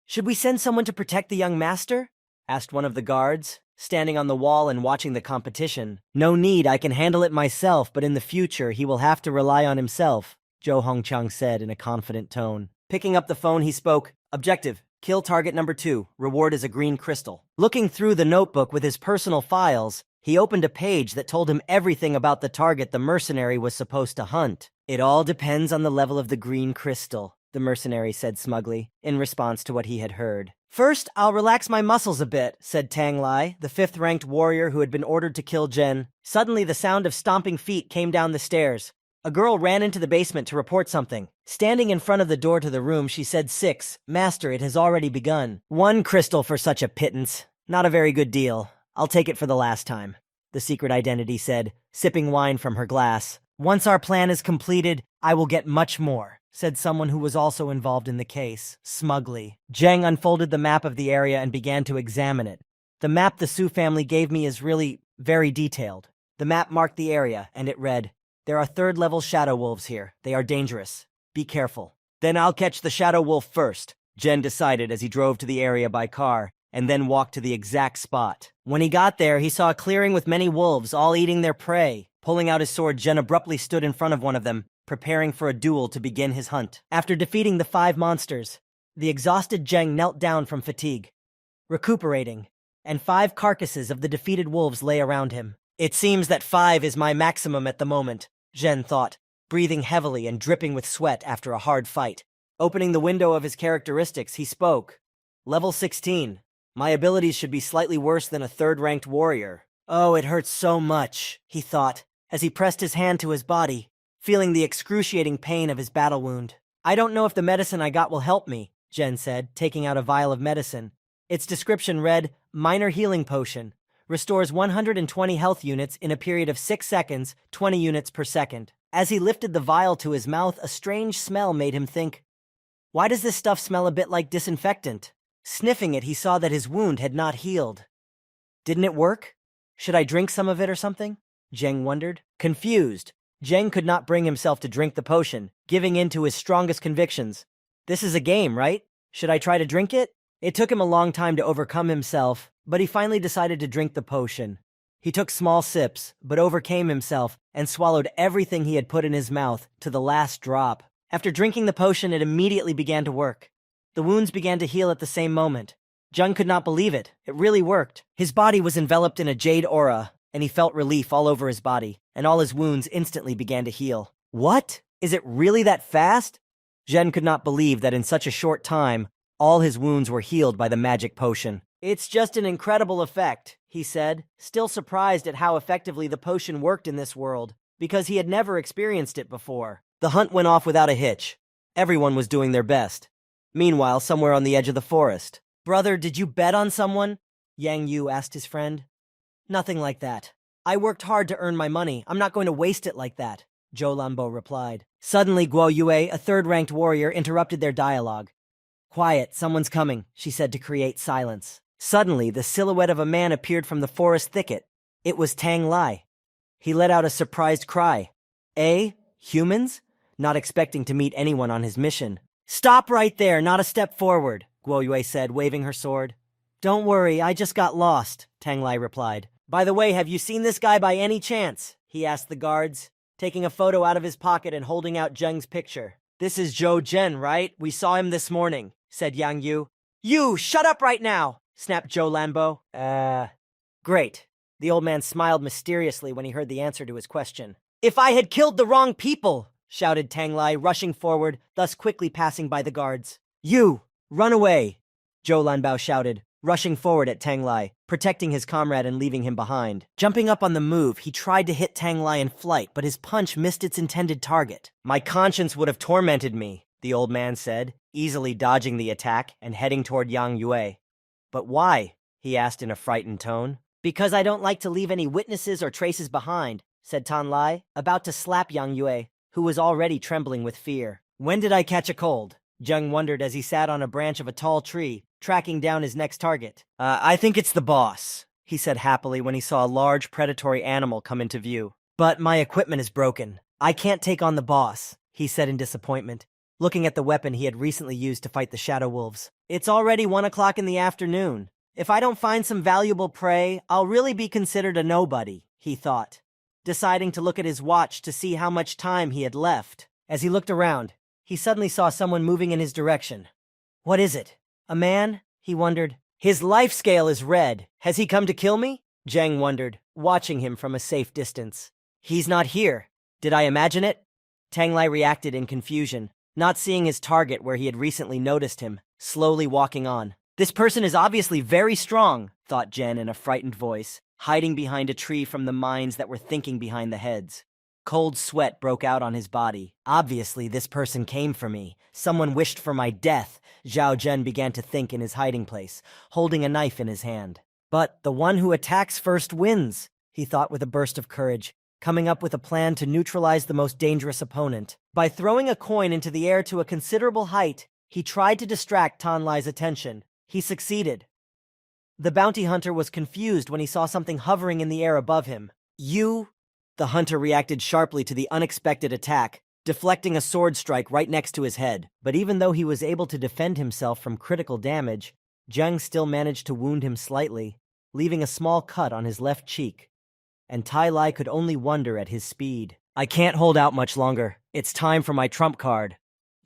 should we send someone to protect the young master?" asked one of the guards, standing on the wall and watching the competition. "No need, I can handle it myself, but in the future he will have to rely on himself," Zhou Hongchang said in a confident tone. Picking up the phone, he spoke, "Objective, kill target number 2, reward is a green crystal." Looking through the notebook with his personal files, he opened a page that told him everything about the target the mercenary was supposed to hunt. "It all depends on the level of the green crystal," the mercenary said smugly, in response to what he had heard. "First, I'll relax my muscles a bit," said Tang Lai, the 5th-ranked warrior who had been ordered to kill Jen. Suddenly, the sound of stomping feet came down the stairs. A girl ran into the basement to report something. Standing in front of the door to the room, she said, "6, Master, it has already begun." "1 crystal for such a pittance. Not a very good deal. I'll take it for the last time," the secret identity said, sipping wine from her glass. "Once our plan is completed, I will get much more," said someone who was also involved in the case, smugly. Zheng unfolded the map of the area and began to examine it. "The map the Su family gave me is really very detailed." The map marked the area, and it read, "There are 3rd-level shadow wolves here. They are dangerous. Be careful." "Then I'll catch the shadow wolf first," Jen decided as he drove to the area by car, and then walked to the exact spot. When he got there, he saw a clearing with many wolves, all eating their prey. Pulling out his sword, Jen abruptly stood in front of one of them, preparing for a duel to begin his hunt. After defeating the 5 monsters, the exhausted Zheng knelt down from fatigue, recuperating, and 5 carcasses of the defeated wolves lay around him. It seems that 5 is my maximum at the moment, Zhen thought, breathing heavily and dripping with sweat after a hard fight. Opening the window of his characteristics, he spoke. Level 16. My abilities should be slightly worse than a third-ranked warrior. Oh, it hurts so much, he thought, as he pressed his hand to his body, feeling the excruciating pain of his battle wound. I don't know if the medicine I got will help me, Zhen said, taking out a vial of medicine. Its description read, Minor Healing Potion. Restores 120 health units in a period of 6 seconds, 20 units per second. As he lifted the vial to his mouth, a strange smell made him think, why does this stuff smell a bit like disinfectant? Sniffing it, he saw that his wound had not healed. Didn't it work? Should I drink some of it or something? Zheng wondered. Confused, Zheng could not bring himself to drink the potion, giving in to his strongest convictions. This is a game, right? Should I try to drink it? It took him a long time to overcome himself, but he finally decided to drink the potion. He took small sips, but overcame himself and swallowed everything he had put in his mouth to the last drop. After drinking the potion, it immediately began to work. The wounds began to heal at the same moment. Zheng could not believe it. It really worked. His body was enveloped in a jade aura, and he felt relief all over his body, and all his wounds instantly began to heal. What? Is it really that fast? Zhen could not believe that in such a short time, all his wounds were healed by the magic potion. It's just an incredible effect, he said, still surprised at how effectively the potion worked in this world, because he had never experienced it before. The hunt went off without a hitch. Everyone was doing their best. Meanwhile, somewhere on the edge of the forest. Brother, did you bet on someone? Yang Yu asked his friend. Nothing like that. I worked hard to earn my money. I'm not going to waste it like that, Zhou Lanbo replied. Suddenly, Guo Yue, a third-ranked warrior, interrupted their dialogue. Quiet, someone's coming, she said to create silence. Suddenly, the silhouette of a man appeared from the forest thicket. It was Tang Lai. He let out a surprised cry. Humans? Not expecting to meet anyone on his mission. Stop right there, not a step forward, Guo Yue said, waving her sword. Don't worry, I just got lost, Tang Lai replied. By the way, have you seen this guy by any chance? He asked the guards, taking a photo out of his pocket and holding out Zheng's picture. This is Zhou Zhen, right? We saw him this morning, said Yang Yu. You, shut up right now, snapped Zhou Lanbo. Great. The old man smiled mysteriously when he heard the answer to his question. If I had killed the wrong people, shouted Tang Lai, rushing forward, thus quickly passing by the guards. You, run away, Zhou Lanbao shouted, rushing forward at Tang Lai, protecting his comrade and leaving him behind. Jumping up on the move, he tried to hit Tang Lai in flight, but his punch missed its intended target. My conscience would have tormented me, the old man said, easily dodging the attack and heading toward Yang Yue. But why? He asked in a frightened tone. Because I don't like to leave any witnesses or traces behind, said Tan Lai, about to slap Yang Yue, who was already trembling with fear. When did I catch a cold? Zheng wondered as he sat on a branch of a tall tree, tracking down his next target. I think it's the boss, he said happily when he saw a large predatory animal come into view. But my equipment is broken. I can't take on the boss, he said in disappointment, looking at the weapon he had recently used to fight the Shadow Wolves. It's already 1 o'clock in the afternoon. If I don't find some valuable prey, I'll really be considered a nobody, he thought, deciding to look at his watch to see how much time he had left. As he looked around, he suddenly saw someone moving in his direction. What is it? A man? He wondered. His life scale is red. Has he come to kill me? Zheng wondered, watching him from a safe distance. He's not here. Did I imagine it? Tang Lai reacted in confusion, not seeing his target where he had recently noticed him, slowly walking on. This person is obviously very strong, thought Zhen in a frightened voice, hiding behind a tree from the minds that were thinking behind the heads. Cold sweat broke out on his body. Obviously, this person came for me. Someone wished for my death, Zhao Zhen began to think in his hiding place, holding a knife in his hand. But the one who attacks first wins, he thought with a burst of courage, coming up with a plan to neutralize the most dangerous opponent. By throwing a coin into the air to a considerable height, he tried to distract Tan Lai's attention. He succeeded. The bounty hunter was confused when he saw something hovering in the air above him. You? The hunter reacted sharply to the unexpected attack, deflecting a sword strike right next to his head. But even though he was able to defend himself from critical damage, Zheng still managed to wound him slightly, leaving a small cut on his left cheek. And Tai Lai could only wonder at his speed. I can't hold out much longer. It's time for my trump card,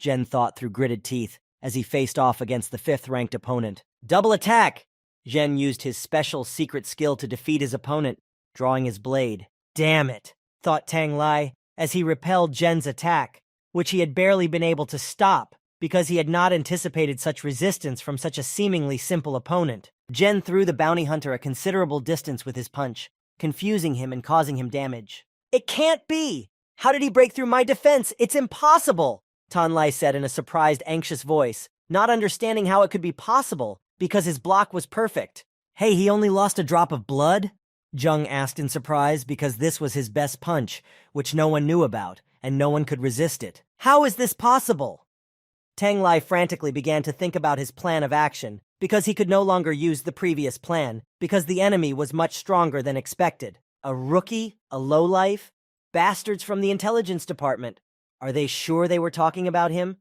Zhen thought through gritted teeth as he faced off against the 5th-ranked opponent. Double attack! Zhen used his special secret skill to defeat his opponent, drawing his blade. Damn it, thought Tang Lai, as he repelled Zhen's attack, which he had barely been able to stop because he had not anticipated such resistance from such a seemingly simple opponent. Zhen threw the bounty hunter a considerable distance with his punch, confusing him and causing him damage. It can't be! How did he break through my defense? It's impossible! Tan Lai said in a surprised, anxious voice, not understanding how it could be possible because his block was perfect. Hey, he only lost a drop of blood? Zheng asked in surprise because this was his best punch, which no one knew about, and no one could resist it. How is this possible? Tang Lai frantically began to think about his plan of action, because he could no longer use the previous plan, because the enemy was much stronger than expected. A rookie? A lowlife? Bastards from the intelligence department. Are they sure they were talking about him?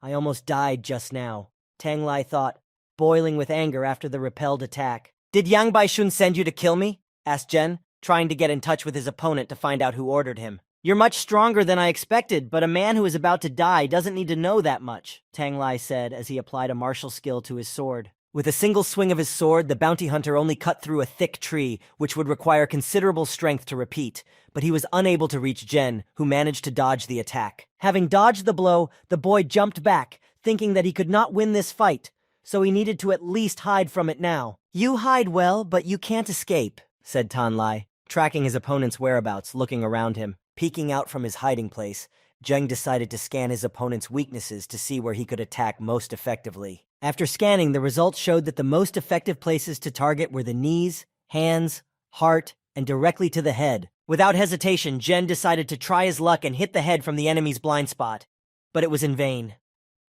I almost died just now, Tang Lai thought, boiling with anger after the repelled attack. Did Yang Baishun send you to kill me? Asked Zhen, trying to get in touch with his opponent to find out who ordered him. You're much stronger than I expected, but a man who is about to die doesn't need to know that much, Tang Lai said as he applied a martial skill to his sword. With a single swing of his sword, the bounty hunter only cut through a thick tree, which would require considerable strength to repeat, but he was unable to reach Zhen, who managed to dodge the attack. Having dodged the blow, the boy jumped back, thinking that he could not win this fight, so he needed to at least hide from it now. You hide well, but you can't escape, said Tan Lai, tracking his opponent's whereabouts, looking around him. Peeking out from his hiding place, Zheng decided to scan his opponent's weaknesses to see where he could attack most effectively. After scanning, the results showed that the most effective places to target were the knees, hands, heart, and directly to the head. Without hesitation, Zhen decided to try his luck and hit the head from the enemy's blind spot. But it was in vain.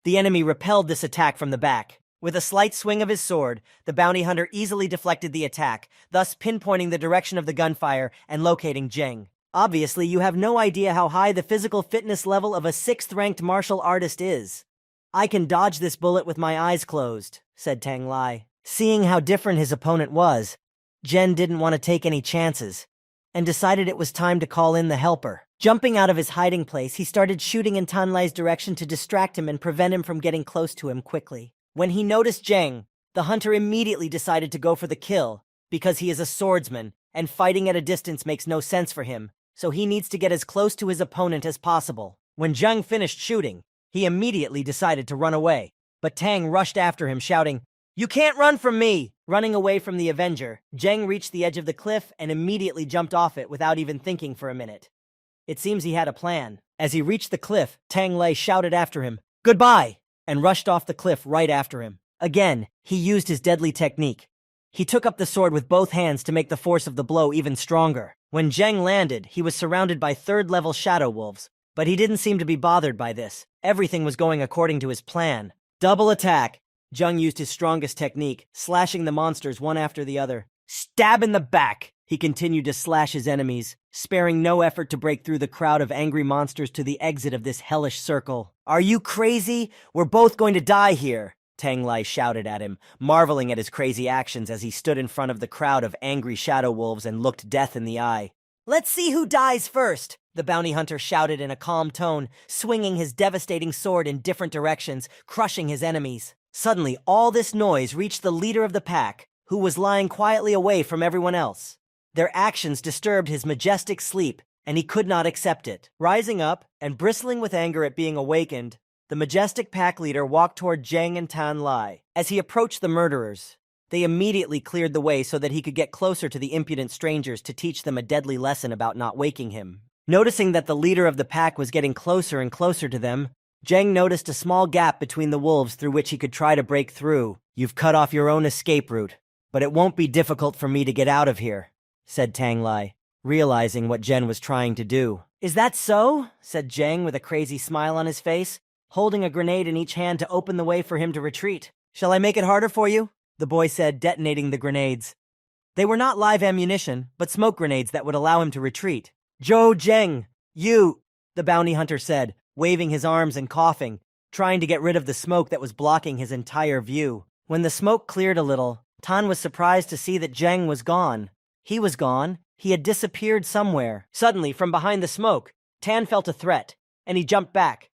The enemy repelled this attack from the back. With a slight swing of his sword, the bounty hunter easily deflected the attack, thus pinpointing the direction of the gunfire and locating Zheng. Obviously, you have no idea how high the physical fitness level of a 6th-ranked martial artist is. I can dodge this bullet with my eyes closed, said Tang Lai. Seeing how different his opponent was, Zhen didn't want to take any chances, and decided it was time to call in the helper. Jumping out of his hiding place, he started shooting in Tan Lai's direction to distract him and prevent him from getting close to him quickly. When he noticed Zheng, the hunter immediately decided to go for the kill, because he is a swordsman, and fighting at a distance makes no sense for him. So he needs to get as close to his opponent as possible. When Zheng finished shooting, he immediately decided to run away. But Tang rushed after him, shouting, "You can't run from me!" Running away from the Avenger, Zheng reached the edge of the cliff and immediately jumped off it without even thinking for a minute. It seems he had a plan. As he reached the cliff, Tang Lei shouted after him, "Goodbye!" and rushed off the cliff right after him. Again, he used his deadly technique. He took up the sword with both hands to make the force of the blow even stronger. When Zheng landed, he was surrounded by 3rd-level shadow wolves, but he didn't seem to be bothered by this. Everything was going according to his plan. Double attack! Zheng used his strongest technique, slashing the monsters one after the other. Stab in the back! He continued to slash his enemies, sparing no effort to break through the crowd of angry monsters to the exit of this hellish circle. Are you crazy? We're both going to die here! Tang Lai shouted at him, marveling at his crazy actions as he stood in front of the crowd of angry shadow wolves and looked death in the eye. Let's see who dies first, the bounty hunter shouted in a calm tone, swinging his devastating sword in different directions, crushing his enemies. Suddenly, all this noise reached the leader of the pack, who was lying quietly away from everyone else. Their actions disturbed his majestic sleep, and he could not accept it. Rising up, and bristling with anger at being awakened, the majestic pack leader walked toward Zheng and Tan Lai. As he approached the murderers, they immediately cleared the way so that he could get closer to the impudent strangers to teach them a deadly lesson about not waking him. Noticing that the leader of the pack was getting closer and closer to them, Zheng noticed a small gap between the wolves through which he could try to break through. You've cut off your own escape route, but it won't be difficult for me to get out of here, said Tang Lai, realizing what Zheng was trying to do. Is that so? Said Zheng with a crazy smile on his face, holding a grenade in each hand to open the way for him to retreat. Shall I make it harder for you? The boy said, detonating the grenades. They were not live ammunition, but smoke grenades that would allow him to retreat. Zhou Zheng, you, the bounty hunter said, waving his arms and coughing, trying to get rid of the smoke that was blocking his entire view. When the smoke cleared a little, Tan was surprised to see that Zheng was gone. He was gone. He had disappeared somewhere. Suddenly, from behind the smoke, Tan felt a threat, and he jumped back.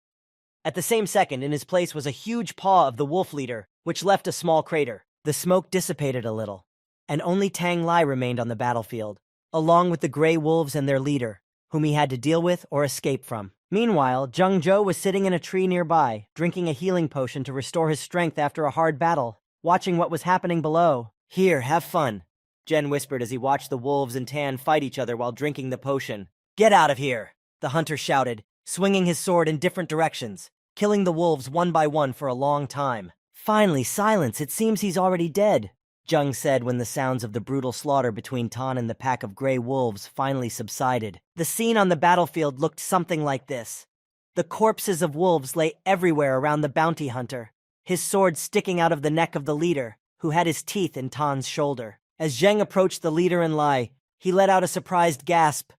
At the same second, in his place was a huge paw of the wolf leader, which left a small crater. The smoke dissipated a little, and only Tang Lai remained on the battlefield. along with the gray wolves and their leader, whom he had to deal with or escape from. Meanwhile, Jung Jo was sitting in a tree nearby, drinking a healing potion to restore his strength after a hard battle, watching what was happening below. "Here, have fun," Jen whispered as he watched the wolves and Tan fight each other while drinking the potion. "Get out of here," the hunter shouted, swinging his sword in different directions, killing the wolves one by one for a long time. "Finally, silence. It seems he's already dead," Jung said when the sounds of the brutal slaughter between Tan and the pack of gray wolves finally subsided. The scene on the battlefield looked something like this. The corpses of wolves lay everywhere around the bounty hunter, his sword sticking out of the neck of the leader, who had his teeth in Tan's shoulder. As Zheng approached the leader and Lai, he let out a surprised gasp.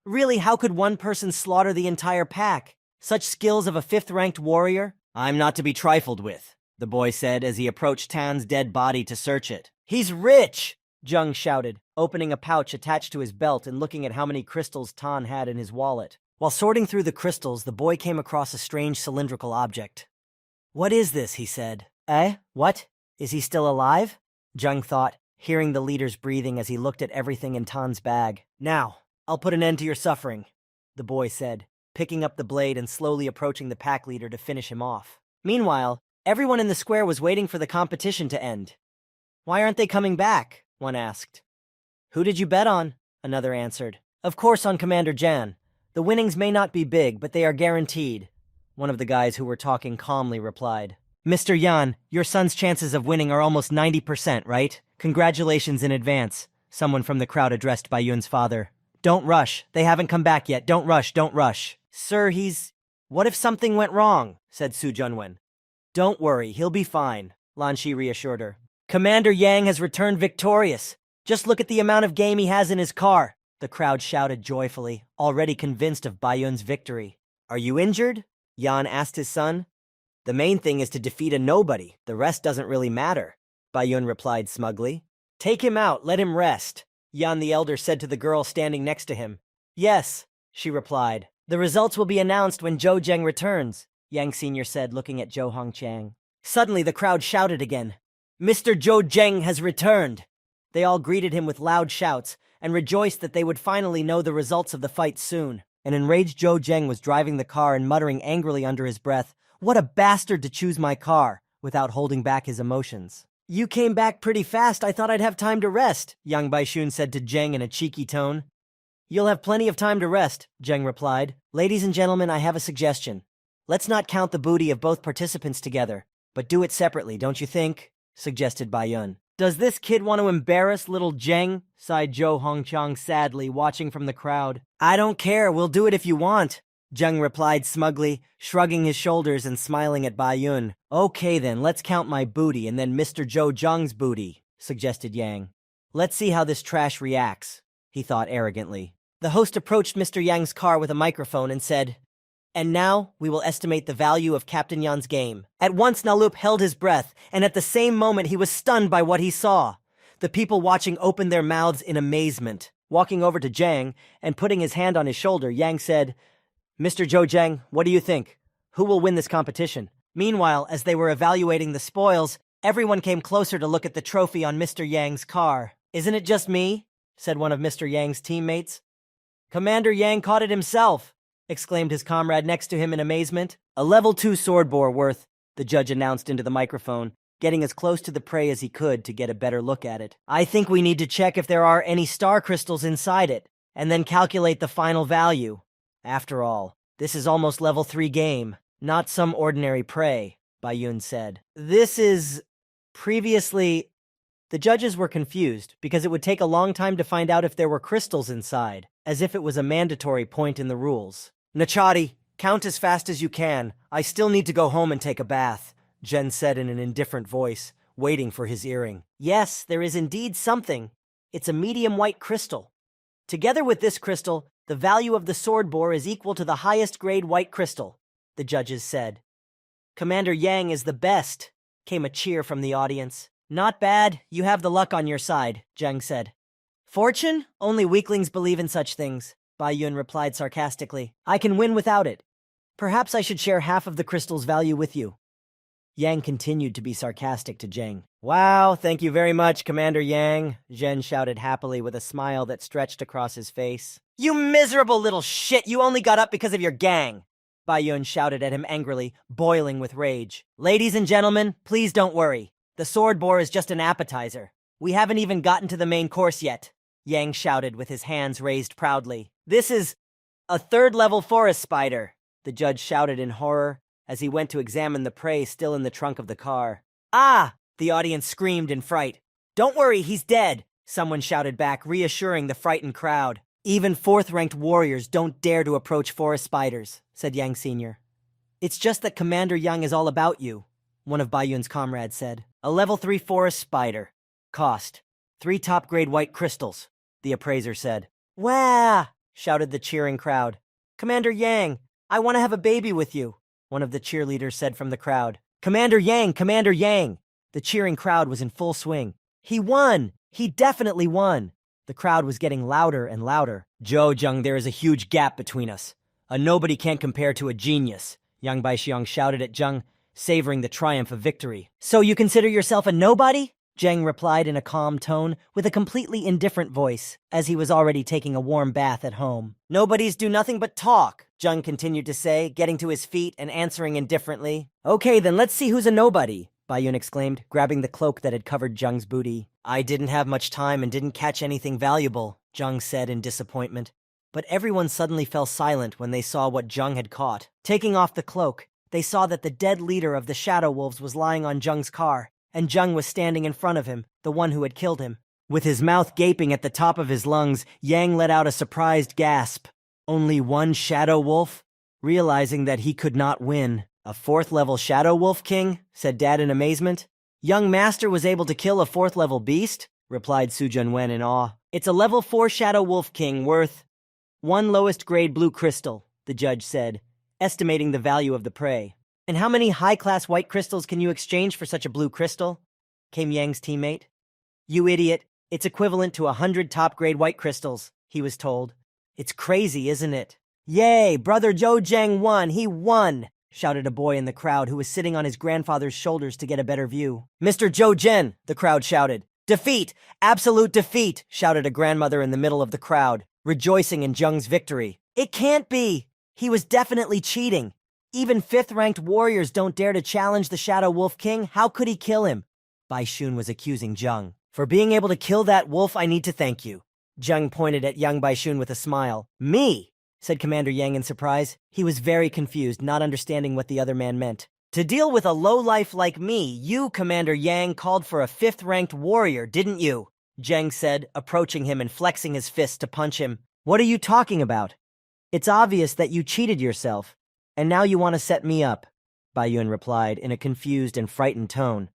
Really, how could one person slaughter the entire pack? Such skills of a fifth-ranked warrior? "I'm not to be trifled with," the boy said as he approached Tan's dead body to search it. "He's rich!" Jung shouted, opening a pouch attached to his belt and looking at how many crystals Tan had in his wallet. While sorting through the crystals, the boy came across a strange cylindrical object. "What is this?" he said. What? Is he still alive?" Jung thought, hearing the leader's breathing as he looked at everything in Tan's bag. "Now, I'll put an end to your suffering," the boy said, picking up the blade and slowly approaching the pack leader to finish him off. Meanwhile, everyone in the square was waiting for the competition to end. "Why aren't they coming back?" one asked. "Who did you bet on?" another answered. "Of course on Commander Jan. The winnings may not be big, but they are guaranteed," one of the guys who were talking calmly replied. "Mr. Yan, your son's chances of winning are almost 90%, right? Congratulations in advance," someone from the crowd addressed Bayun's father. "Don't rush. They haven't come back yet. Don't rush, don't rush." "Sir, he's—" "What if something went wrong?" said Su Junwen. "Don't worry, he'll be fine," Lan Shi reassured her. "Commander Yang has returned victorious. Just look at the amount of game he has in his car," the crowd shouted joyfully, already convinced of Bayun's victory. "Are you injured?" Yan asked his son. "The main thing is to defeat a nobody. The rest doesn't really matter," Bayun replied smugly. "Take him out, let him rest," Yan the elder said to the girl standing next to him. "Yes," she replied. "The results will be announced when Zhou Zheng returns," Yang Sr. said, looking at Zhou Hongqiang. Suddenly the crowd shouted again. "Mr. Zhou Zheng has returned!" They all greeted him with loud shouts and rejoiced that they would finally know the results of the fight soon. An enraged Zhou Zheng was driving the car and muttering angrily under his breath, "What a bastard to choose my car," without holding back his emotions. "You came back pretty fast. I thought I'd have time to rest," Yang Baishun said to Zheng in a cheeky tone. "You'll have plenty of time to rest," Zheng replied. "Ladies and gentlemen, I have a suggestion. Let's not count the booty of both participants together, but do it separately, don't you think?" suggested Bayun. "Does this kid want to embarrass little Zheng?" sighed Zhou Hongqiang sadly, watching from the crowd. "I don't care, we'll do it if you want," Zheng replied smugly, shrugging his shoulders and smiling at Bayun. "Okay then, let's count my booty and then Mr. Zhou Zheng's booty," suggested Yang. "Let's see how this trash reacts," he thought arrogantly. The host approached Mr. Yang's car with a microphone and said, "And now we will estimate the value of Captain Yan's game." At once Nalup held his breath, and at the same moment he was stunned by what he saw. The people watching opened their mouths in amazement. Walking over to Zhang and putting his hand on his shoulder, Yang said, "Mr. Zhou Zheng, what do you think? Who will win this competition?" Meanwhile, as they were evaluating the spoils, everyone came closer to look at the trophy on Mr. Yang's car. "Isn't it just me?" said one of Mr. Yang's teammates. "Commander Yang caught it himself!" exclaimed his comrade next to him in amazement. "A level 2 sword bore worth," the judge announced into the microphone, getting as close to the prey as he could to get a better look at it. "I think we need to check if there are any star crystals inside it, and then calculate the final value. After all, this is almost level 3 game, not some ordinary prey," Bayun said. "This is... previously..." The judges were confused, because it would take a long time to find out if there were crystals inside, as if it was a mandatory point in the rules. "Nachadi, count as fast as you can. I still need to go home and take a bath," Jen said in an indifferent voice, waiting for his earring. "Yes, there is indeed something. It's a medium white crystal. Together with this crystal, the value of the sword bore is equal to the highest grade white crystal," the judges said. "Commander Yang is the best," came a cheer from the audience. "Not bad, you have the luck on your side," Zheng said. "Fortune? Only weaklings believe in such things," Bayun replied sarcastically. "I can win without it. Perhaps I should share half of the crystal's value with you." Yang continued to be sarcastic to Zheng. Wow, thank you very much, Commander Yang, Zhen shouted happily with a smile that stretched across his face. You miserable little shit, you only got up because of your gang! Baiyun shouted at him angrily, boiling with rage. Ladies and gentlemen, please don't worry. The sword boar is just an appetizer. We haven't even gotten to the main course yet, Yang shouted with his hands raised proudly. This is a third-level forest spider, the judge shouted in horror as he went to examine the prey still in the trunk of the car. Ah! The audience screamed in fright. Don't worry, he's dead, someone shouted back, reassuring the frightened crowd. Even fourth-ranked warriors don't dare to approach forest spiders, said Yang Sr. It's just that Commander Yang is all about you, one of Baiyun's comrades said. A level 3 forest spider. Cost 3 top-grade white crystals, the appraiser said. Wah! Shouted the cheering crowd. Commander Yang, I want to have a baby with you, one of the cheerleaders said from the crowd. Commander Yang! Commander Yang! The cheering crowd was in full swing. He won! He definitely won! The crowd was getting louder and louder. Zhou Zheng, there is a huge gap between us. A nobody can't compare to a genius, Yang Baixiang shouted at Zheng, savoring the triumph of victory. So you consider yourself a nobody? Zheng replied in a calm tone, with a completely indifferent voice, as he was already taking a warm bath at home. Nobodies do nothing but talk, Zheng continued to say, getting to his feet and answering indifferently. Okay, then let's see who's a nobody, Baiyun exclaimed, grabbing the cloak that had covered Zheng's booty. I didn't have much time and didn't catch anything valuable, Zheng said in disappointment. But everyone suddenly fell silent when they saw what Zheng had caught. Taking off the cloak, they saw that the dead leader of the Shadow Wolves was lying on Zheng's car, and Zheng was standing in front of him, the one who had killed him. With his mouth gaping at the top of his lungs, Yang let out a surprised gasp. Only one Shadow Wolf? Realizing that he could not win. A 4th-level Shadow Wolf King? Said Dad in amazement. Young Master was able to kill a 4th-level beast? Replied Su Junwen in awe. It's a level 4 Shadow Wolf King worth 1 lowest grade blue crystal, the judge said, estimating the value of the prey. And how many high-class white crystals can you exchange for such a blue crystal? Came Yang's teammate. You idiot. It's equivalent to 100 top-grade white crystals, he was told. It's crazy, isn't it? Yay, brother Zhou Zheng won! He won! Shouted a boy in the crowd who was sitting on his grandfather's shoulders to get a better view. Mr. Zhou Zhen, the crowd shouted. Defeat! Absolute defeat! Shouted a grandmother in the middle of the crowd, rejoicing in Zheng's victory. It can't be! He was definitely cheating. Even 5th-ranked warriors don't dare to challenge the Shadow Wolf King. How could he kill him? Bai Shun was accusing Zheng. For being able to kill that wolf, I need to thank you. Zheng pointed at young Bai Shun with a smile. Me? Said Commander Yang in surprise. He was very confused, not understanding what the other man meant. To deal with a lowlife like me, you, Commander Yang, called for a 5th-ranked warrior, didn't you? Zheng said, approaching him and flexing his fist to punch him. What are you talking about? It's obvious that you cheated yourself, and now you want to set me up, Baiyun replied in a confused and frightened tone,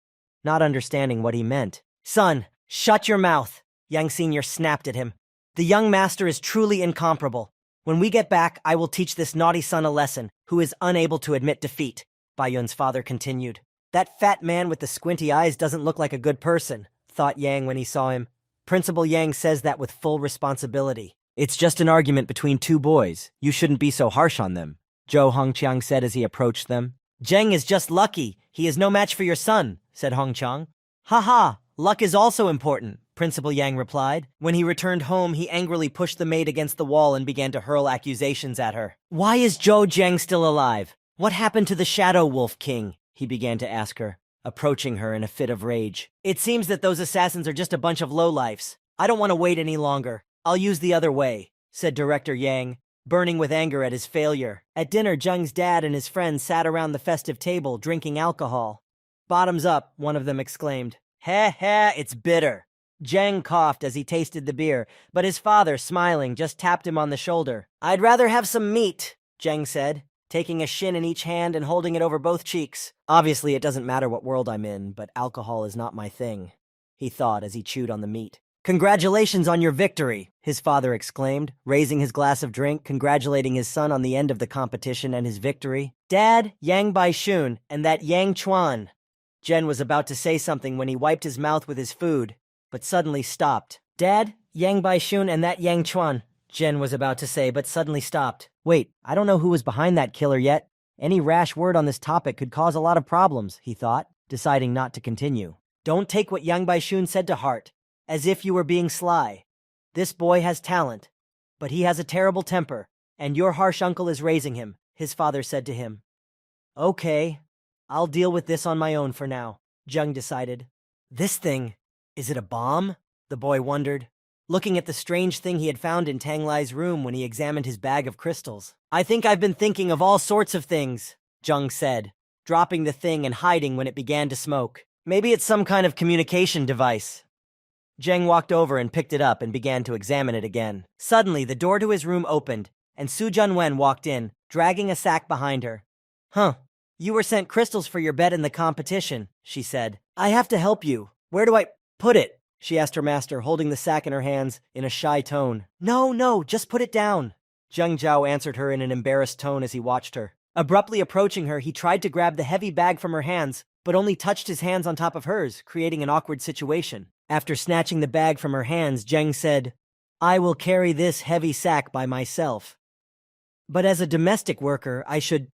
not understanding what he meant. Son, shut your mouth, Yang Sr. snapped at him. The young master is truly incomparable. When we get back, I will teach this naughty son a lesson, who is unable to admit defeat, Baiyun's father continued. That fat man with the squinty eyes doesn't look like a good person, thought Yang when he saw him. Principal Yang says that with full responsibility. It's just an argument between 2 boys. You shouldn't be so harsh on them, Zhou Hongqiang said as he approached them. Zheng is just lucky. He is no match for your son, said Hongqiang. Ha ha, luck is also important, Principal Yang replied. When he returned home, he angrily pushed the maid against the wall and began to hurl accusations at her. Why is Zhou Zheng still alive? What happened to the Shadow Wolf King? He began to ask her, approaching her in a fit of rage. It seems that those assassins are just a bunch of lowlifes. I don't want to wait any longer. I'll use the other way, said Director Yang, burning with anger at his failure. At dinner, Zheng's dad and his friends sat around the festive table drinking alcohol. Bottoms up, one of them exclaimed. Heh heh, it's bitter. Zheng coughed as he tasted the beer, but his father, smiling, just tapped him on the shoulder. I'd rather have some meat, Zheng said, taking a shin in each hand and holding it over both cheeks. Obviously, it doesn't matter what world I'm in, but alcohol is not my thing, he thought as he chewed on the meat. Congratulations on your victory, his father exclaimed, raising his glass of drink, congratulating his son on the end of the competition and his victory. Dad, Yang Baishun, and that Yang Chuan. Zhen was about to say something when he wiped his mouth with his food, but suddenly stopped. Dad, Yang Baishun, and that Yang Chuan, Zhen was about to say, but suddenly stopped. Wait, I don't know who was behind that killer yet. Any rash word on this topic could cause a lot of problems, he thought, deciding not to continue. Don't take what Yang Baishun said to heart, as if you were being sly. This boy has talent, but he has a terrible temper, and your harsh uncle is raising him, his father said to him. Okay, I'll deal with this on my own for now, Jung decided. This thing, is it a bomb? The boy wondered, looking at the strange thing he had found in Tang Lai's room when he examined his bag of crystals. I think I've been thinking of all sorts of things, Jung said, dropping the thing and hiding when it began to smoke. Maybe it's some kind of communication device. Zheng walked over and picked it up and began to examine it again. Suddenly, the door to his room opened, and Su Junwen walked in, dragging a sack behind her. Huh, you were sent crystals for your bet in the competition, she said. I have to help you. Where do I put it? She asked her master, holding the sack in her hands in a shy tone. No, just put it down. Zheng Zhao answered her in an embarrassed tone as he watched her. Abruptly approaching her, he tried to grab the heavy bag from her hands, but only touched his hands on top of hers, creating an awkward situation. After snatching the bag from her hands, Zheng said, I will carry this heavy sack by myself. But as a domestic worker, I should...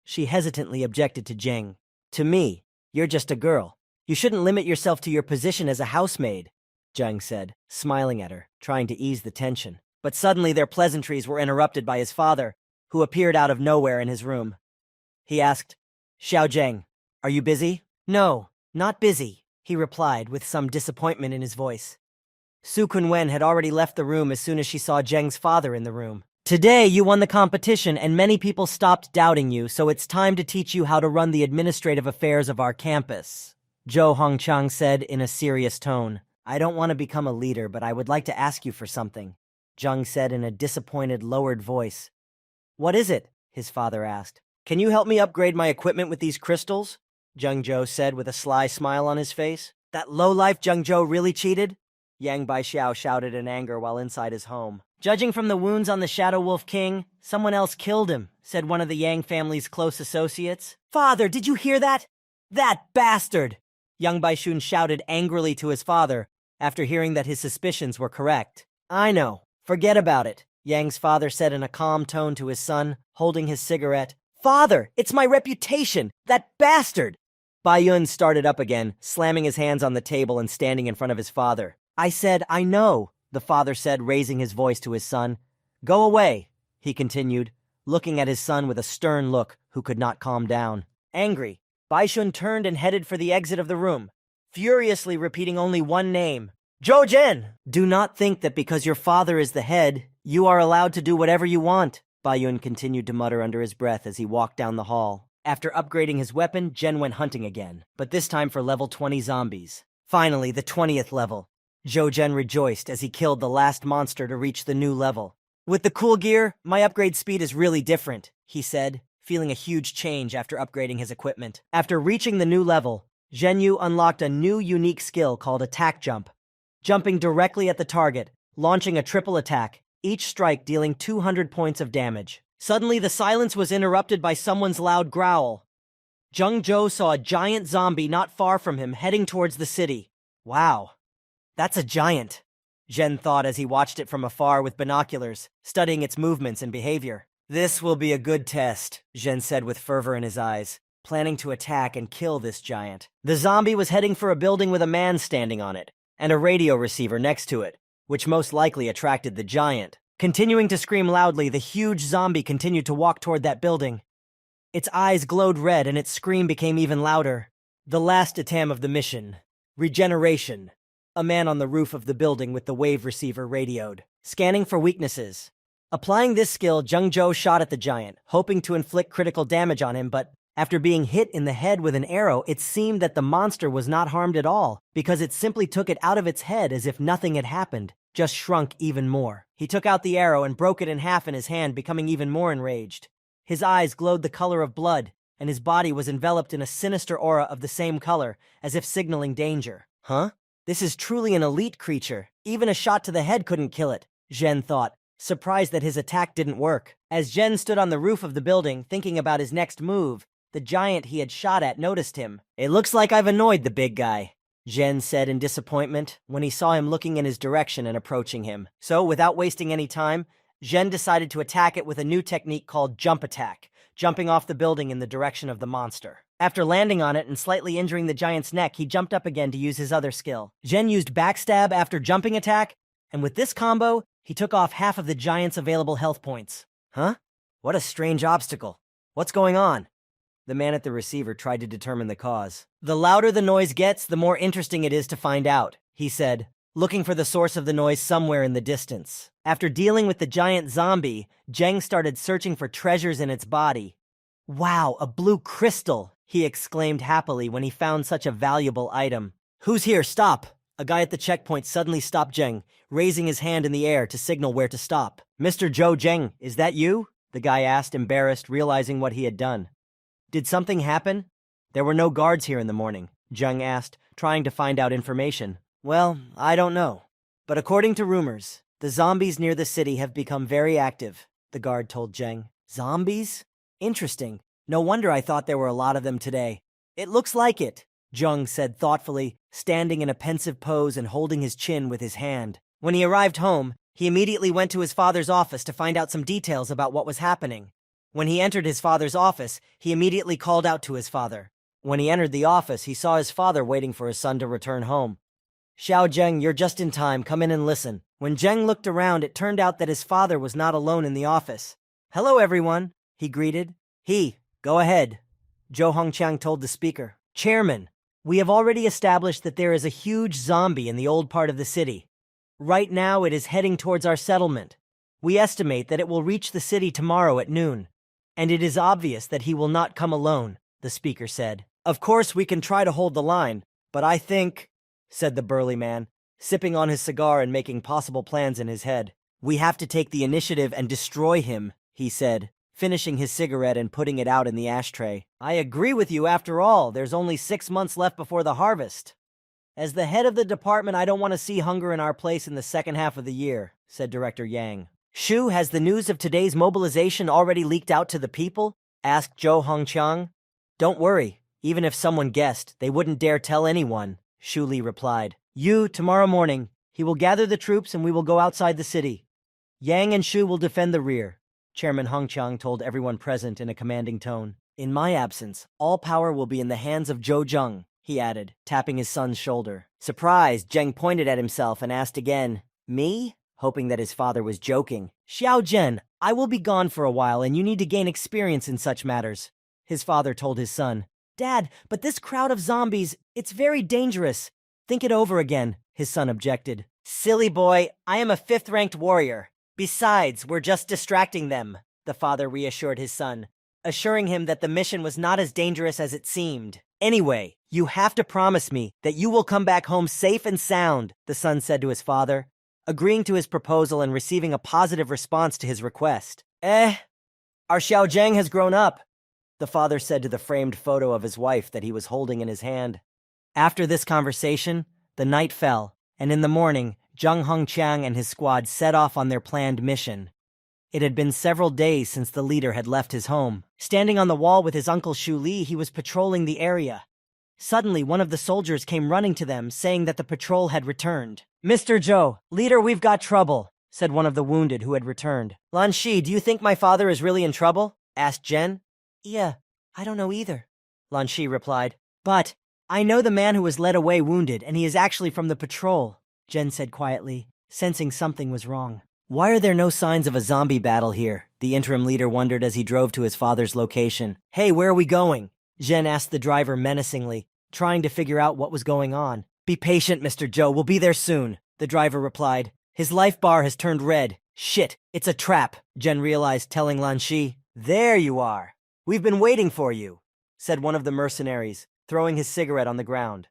She hesitantly objected to Zheng. To me, you're just a girl. You shouldn't limit yourself to your position as a housemaid, Zheng said, smiling at her, trying to ease the tension. But suddenly their pleasantries were interrupted by his father, who appeared out of nowhere in his room. He asked, Xiao Zheng, are you busy? No, not busy, he replied with some disappointment in his voice. Su Kunwen had already left the room as soon as she saw Zheng's father in the room. Today you won the competition and many people stopped doubting you, so it's time to teach you how to run the administrative affairs of our campus, Zhou Hongchang said in a serious tone. I don't want to become a leader, but I would like to ask you for something, Zheng said in a disappointed, lowered voice. What is it? His father asked. Can you help me upgrade my equipment with these crystals? Zheng Zhou said with a sly smile on his face. That low-life Zheng Zhou really cheated? Yang Baixiao shouted in anger while inside his home. Judging from the wounds on the Shadow Wolf King, someone else killed him, said one of the Yang family's close associates. Father, did you hear that? That bastard! Yang Baishun shouted angrily to his father after hearing that his suspicions were correct. I know. Forget about it, Yang's father said in a calm tone to his son, holding his cigarette. Father, it's my reputation! That bastard! Baiyun started up again, slamming his hands on the table and standing in front of his father. I said, I know, the father said, raising his voice to his son. Go away, he continued, looking at his son with a stern look who could not calm down. Angry, Baishun turned and headed for the exit of the room, furiously repeating only one name. Zhou Zhen! Do not think that because your father is the head, you are allowed to do whatever you want, Baiyun continued to mutter under his breath as he walked down the hall. After upgrading his weapon, Zhen went hunting again, but this time for level 20 zombies. Finally, the 20th level. Zhou Zhen rejoiced as he killed the last monster to reach the new level. With the cool gear, my upgrade speed is really different, he said, feeling a huge change after upgrading his equipment. After reaching the new level, Zhen Yu unlocked a new unique skill called Attack Jump. Jumping directly at the target, launching a triple attack, each strike dealing 200 points of damage. Suddenly, the silence was interrupted by someone's loud growl. Zheng Zhou saw a giant zombie not far from him heading towards the city. Wow, that's a giant, Zhen thought as he watched it from afar with binoculars, studying its movements and behavior. This will be a good test, Zhen said with fervor in his eyes, planning to attack and kill this giant. The zombie was heading for a building with a man standing on it, and a radio receiver next to it, which most likely attracted the giant. Continuing to scream loudly, the huge zombie continued to walk toward that building. Its eyes glowed red and its scream became even louder. The last item of the mission. Regeneration. A man on the roof of the building with the wave receiver radioed. Scanning for weaknesses. Applying this skill, Zheng Zhou shot at the giant, hoping to inflict critical damage on him, but after being hit in the head with an arrow, it seemed that the monster was not harmed at all, because it simply took it out of its head as if nothing had happened, just shrunk even more. He took out the arrow and broke it in half in his hand, becoming even more enraged. His eyes glowed the color of blood, and his body was enveloped in a sinister aura of the same color, as if signaling danger. Huh? This is truly an elite creature. Even a shot to the head couldn't kill it, Zhen thought, surprised that his attack didn't work. As Zhen stood on the roof of the building, thinking about his next move, the giant he had shot at noticed him. It looks like I've annoyed the big guy, Zhen said in disappointment when he saw him looking in his direction and approaching him. So, without wasting any time, Zhen decided to attack it with a new technique called jump attack, jumping off the building in the direction of the monster. After landing on it and slightly injuring the giant's neck, he jumped up again to use his other skill. Jen used backstab after jumping attack, and with this combo, he took off half of the giant's available health points. Huh? What a strange obstacle. What's going on? The man at the receiver tried to determine the cause. The louder the noise gets, the more interesting it is to find out, he said, looking for the source of the noise somewhere in the distance. After dealing with the giant zombie, Jeng started searching for treasures in its body. Wow, a blue crystal, he exclaimed happily when he found such a valuable item. Who's here? Stop! A guy at the checkpoint suddenly stopped Jeng, raising his hand in the air to signal where to stop. Mr. Zhou Jeng, is that you? The guy asked, embarrassed, realizing what he had done. Did something happen? There were no guards here in the morning, Jeng asked, trying to find out information. Well, I don't know. But according to rumors, the zombies near the city have become very active, the guard told Jeng. Zombies? Interesting. No wonder I thought there were a lot of them today. It looks like it, Jung said thoughtfully, standing in a pensive pose and holding his chin with his hand. When he arrived home, he immediately went to his father's office to find out some details about what was happening. When he entered his father's office, he immediately called out to his father. When he entered the office, he saw his father waiting for his son to return home. Xiao Zheng, you're just in time. Come in and listen. When Zheng looked around, it turned out that his father was not alone in the office. Hello, everyone, he greeted. Go ahead, Zhou Hongqiang told the speaker. Chairman, we have already established that there is a huge zombie in the old part of the city. Right now, it is heading towards our settlement. We estimate that it will reach the city tomorrow at noon. And it is obvious that he will not come alone, the speaker said. Of course, we can try to hold the line, but I think, said the burly man, sipping on his cigar and making possible plans in his head. We have to take the initiative and destroy him, he said, finishing his cigarette and putting it out in the ashtray. I agree with you. After all, there's only 6 months left before the harvest. As the head of the department, I don't want to see hunger in our place in the second half of the year, said Director Yang. Shu, has the news of today's mobilization already leaked out to the people? Asked Zhou Hongqiang. Don't worry. Even if someone guessed, they wouldn't dare tell anyone, Shu Li replied. Tomorrow morning, he will gather the troops and we will go outside the city. Yang and Shu will defend the rear, Chairman Hongqiang told everyone present in a commanding tone. In my absence, all power will be in the hands of Zhou Zheng, he added, tapping his son's shoulder. Surprised, Zheng pointed at himself and asked again, Me? Hoping that his father was joking. Xiao Zhen, I will be gone for a while and you need to gain experience in such matters, his father told his son. Dad, but this crowd of zombies, it's very dangerous. Think it over again, his son objected. Silly boy, I am a 5th-ranked warrior. Besides, we're just distracting them, the father reassured his son, assuring him that the mission was not as dangerous as it seemed. Anyway, you have to promise me that you will come back home safe and sound, the son said to his father, agreeing to his proposal and receiving a positive response to his request. Our Xiao Zheng has grown up, the father said to the framed photo of his wife that he was holding in his hand. After this conversation, the night fell, and in the morning, Zhang Hongqiang and his squad set off on their planned mission. It had been several days since the leader had left his home. Standing on the wall with his uncle Shu Li, he was patrolling the area. Suddenly, one of the soldiers came running to them, saying that the patrol had returned. Mr. Zhou, leader, we've got trouble, said one of the wounded who had returned. Lan Shi, do you think my father is really in trouble? Asked Jen. Yeah, I don't know either, Lan Shi replied. But I know the man who was led away wounded, and he is actually from the patrol, Jen said quietly, sensing something was wrong. Why are there no signs of a zombie battle here? The interim leader wondered as he drove to his father's location. Hey, where are we going? Jen asked the driver menacingly, trying to figure out what was going on. Be patient, Mr. Zhou, we'll be there soon, the driver replied. His life bar has turned red. Shit, it's a trap, Jen realized, telling Lan Shi. There you are. We've been waiting for you, said one of the mercenaries, throwing his cigarette on the ground.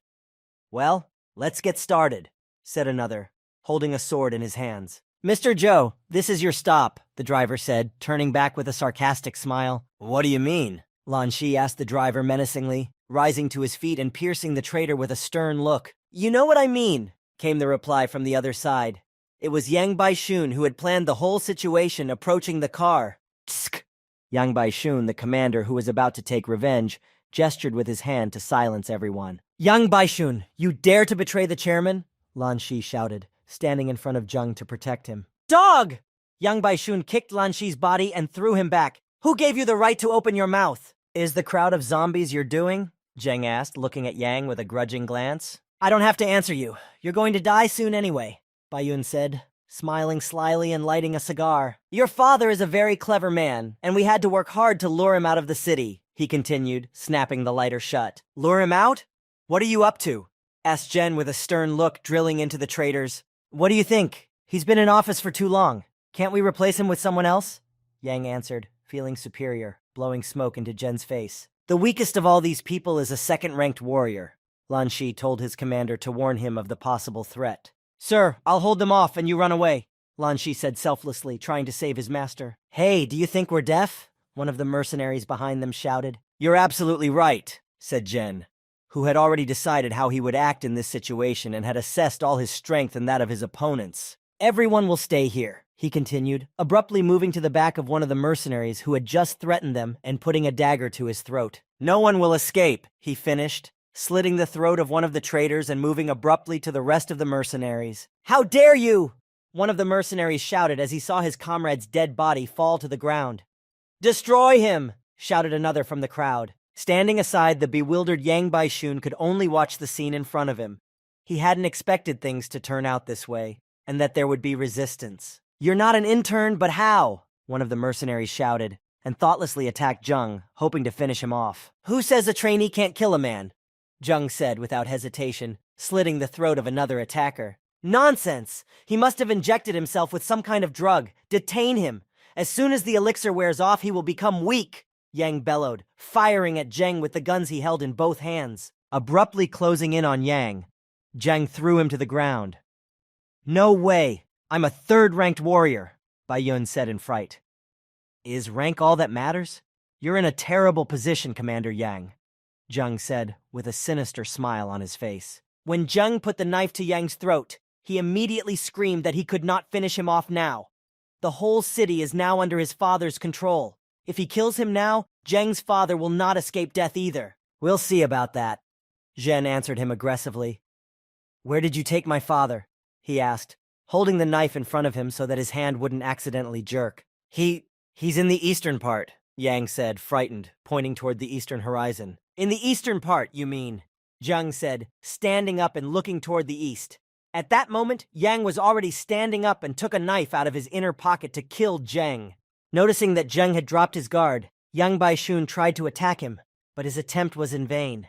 Well, let's get started, said another, holding a sword in his hands. Mr. Zhou, this is your stop, the driver said, turning back with a sarcastic smile. What do you mean? Lan Shi asked the driver menacingly, rising to his feet and piercing the traitor with a stern look. You know what I mean, came the reply from the other side. It was Yang Baishun who had planned the whole situation, approaching the car. Tsk! Yang Baishun, the commander who was about to take revenge, gestured with his hand to silence everyone. Yang Baishun, you dare to betray the chairman? Lan Shi shouted, standing in front of Zheng to protect him. Dog! Yang Baishun kicked Lan Shi's body and threw him back. Who gave you the right to open your mouth? Is the crowd of zombies you're doing? Zheng asked, looking at Yang with a grudging glance. I don't have to answer you. You're going to die soon anyway, Baiyun said, smiling slyly and lighting a cigar. Your father is a very clever man, and we had to work hard to lure him out of the city, he continued, snapping the lighter shut. Lure him out? What are you up to? Asked Jen with a stern look, drilling into the traitors. What do you think? He's been in office for too long. Can't we replace him with someone else? Yang answered, feeling superior, blowing smoke into Jen's face. The weakest of all these people is a second-ranked warrior. Lan Shi told his commander to warn him of the possible threat. Sir, I'll hold them off and you run away, Lan Shi said selflessly, trying to save his master. Hey, do you think we're deaf? One of the mercenaries behind them shouted. You're absolutely right, said Jen, who had already decided how he would act in this situation and had assessed all his strength and that of his opponents. Everyone will stay here, he continued, abruptly moving to the back of one of the mercenaries who had just threatened them and putting a dagger to his throat. No one will escape, he finished, slitting the throat of one of the traitors and moving abruptly to the rest of the mercenaries. How dare you! One of the mercenaries shouted as he saw his comrade's dead body fall to the ground. Destroy him! Shouted another from the crowd. Standing aside, the bewildered Yang Baishun could only watch the scene in front of him. He hadn't expected things to turn out this way, and that there would be resistance. You're not an intern, but how? One of the mercenaries shouted, and thoughtlessly attacked Zheng, hoping to finish him off. Who says a trainee can't kill a man? Zheng said without hesitation, slitting the throat of another attacker. Nonsense! He must have injected himself with some kind of drug. Detain him! As soon as the elixir wears off, he will become weak! Yang bellowed, firing at Zheng with the guns he held in both hands. Abruptly closing in on Yang, Zheng threw him to the ground. No way! I'm a third-ranked warrior, Baiyun said in fright. Is rank all that matters? You're in a terrible position, Commander Yang, Zheng said, with a sinister smile on his face. When Zheng put the knife to Yang's throat, he immediately screamed that he could not finish him off now. The whole city is now under his father's control. If he kills him now, Zheng's father will not escape death either. We'll see about that, Zhen answered him aggressively. Where did you take my father? He asked, holding the knife in front of him so that his hand wouldn't accidentally jerk. He's in the eastern part, Yang said, frightened, pointing toward the eastern horizon. In the eastern part, you mean? Zheng said, standing up and looking toward the east. At that moment, Yang was already standing up and took a knife out of his inner pocket to kill Zheng. Noticing that Zheng had dropped his guard, Yang Baishun tried to attack him, but his attempt was in vain.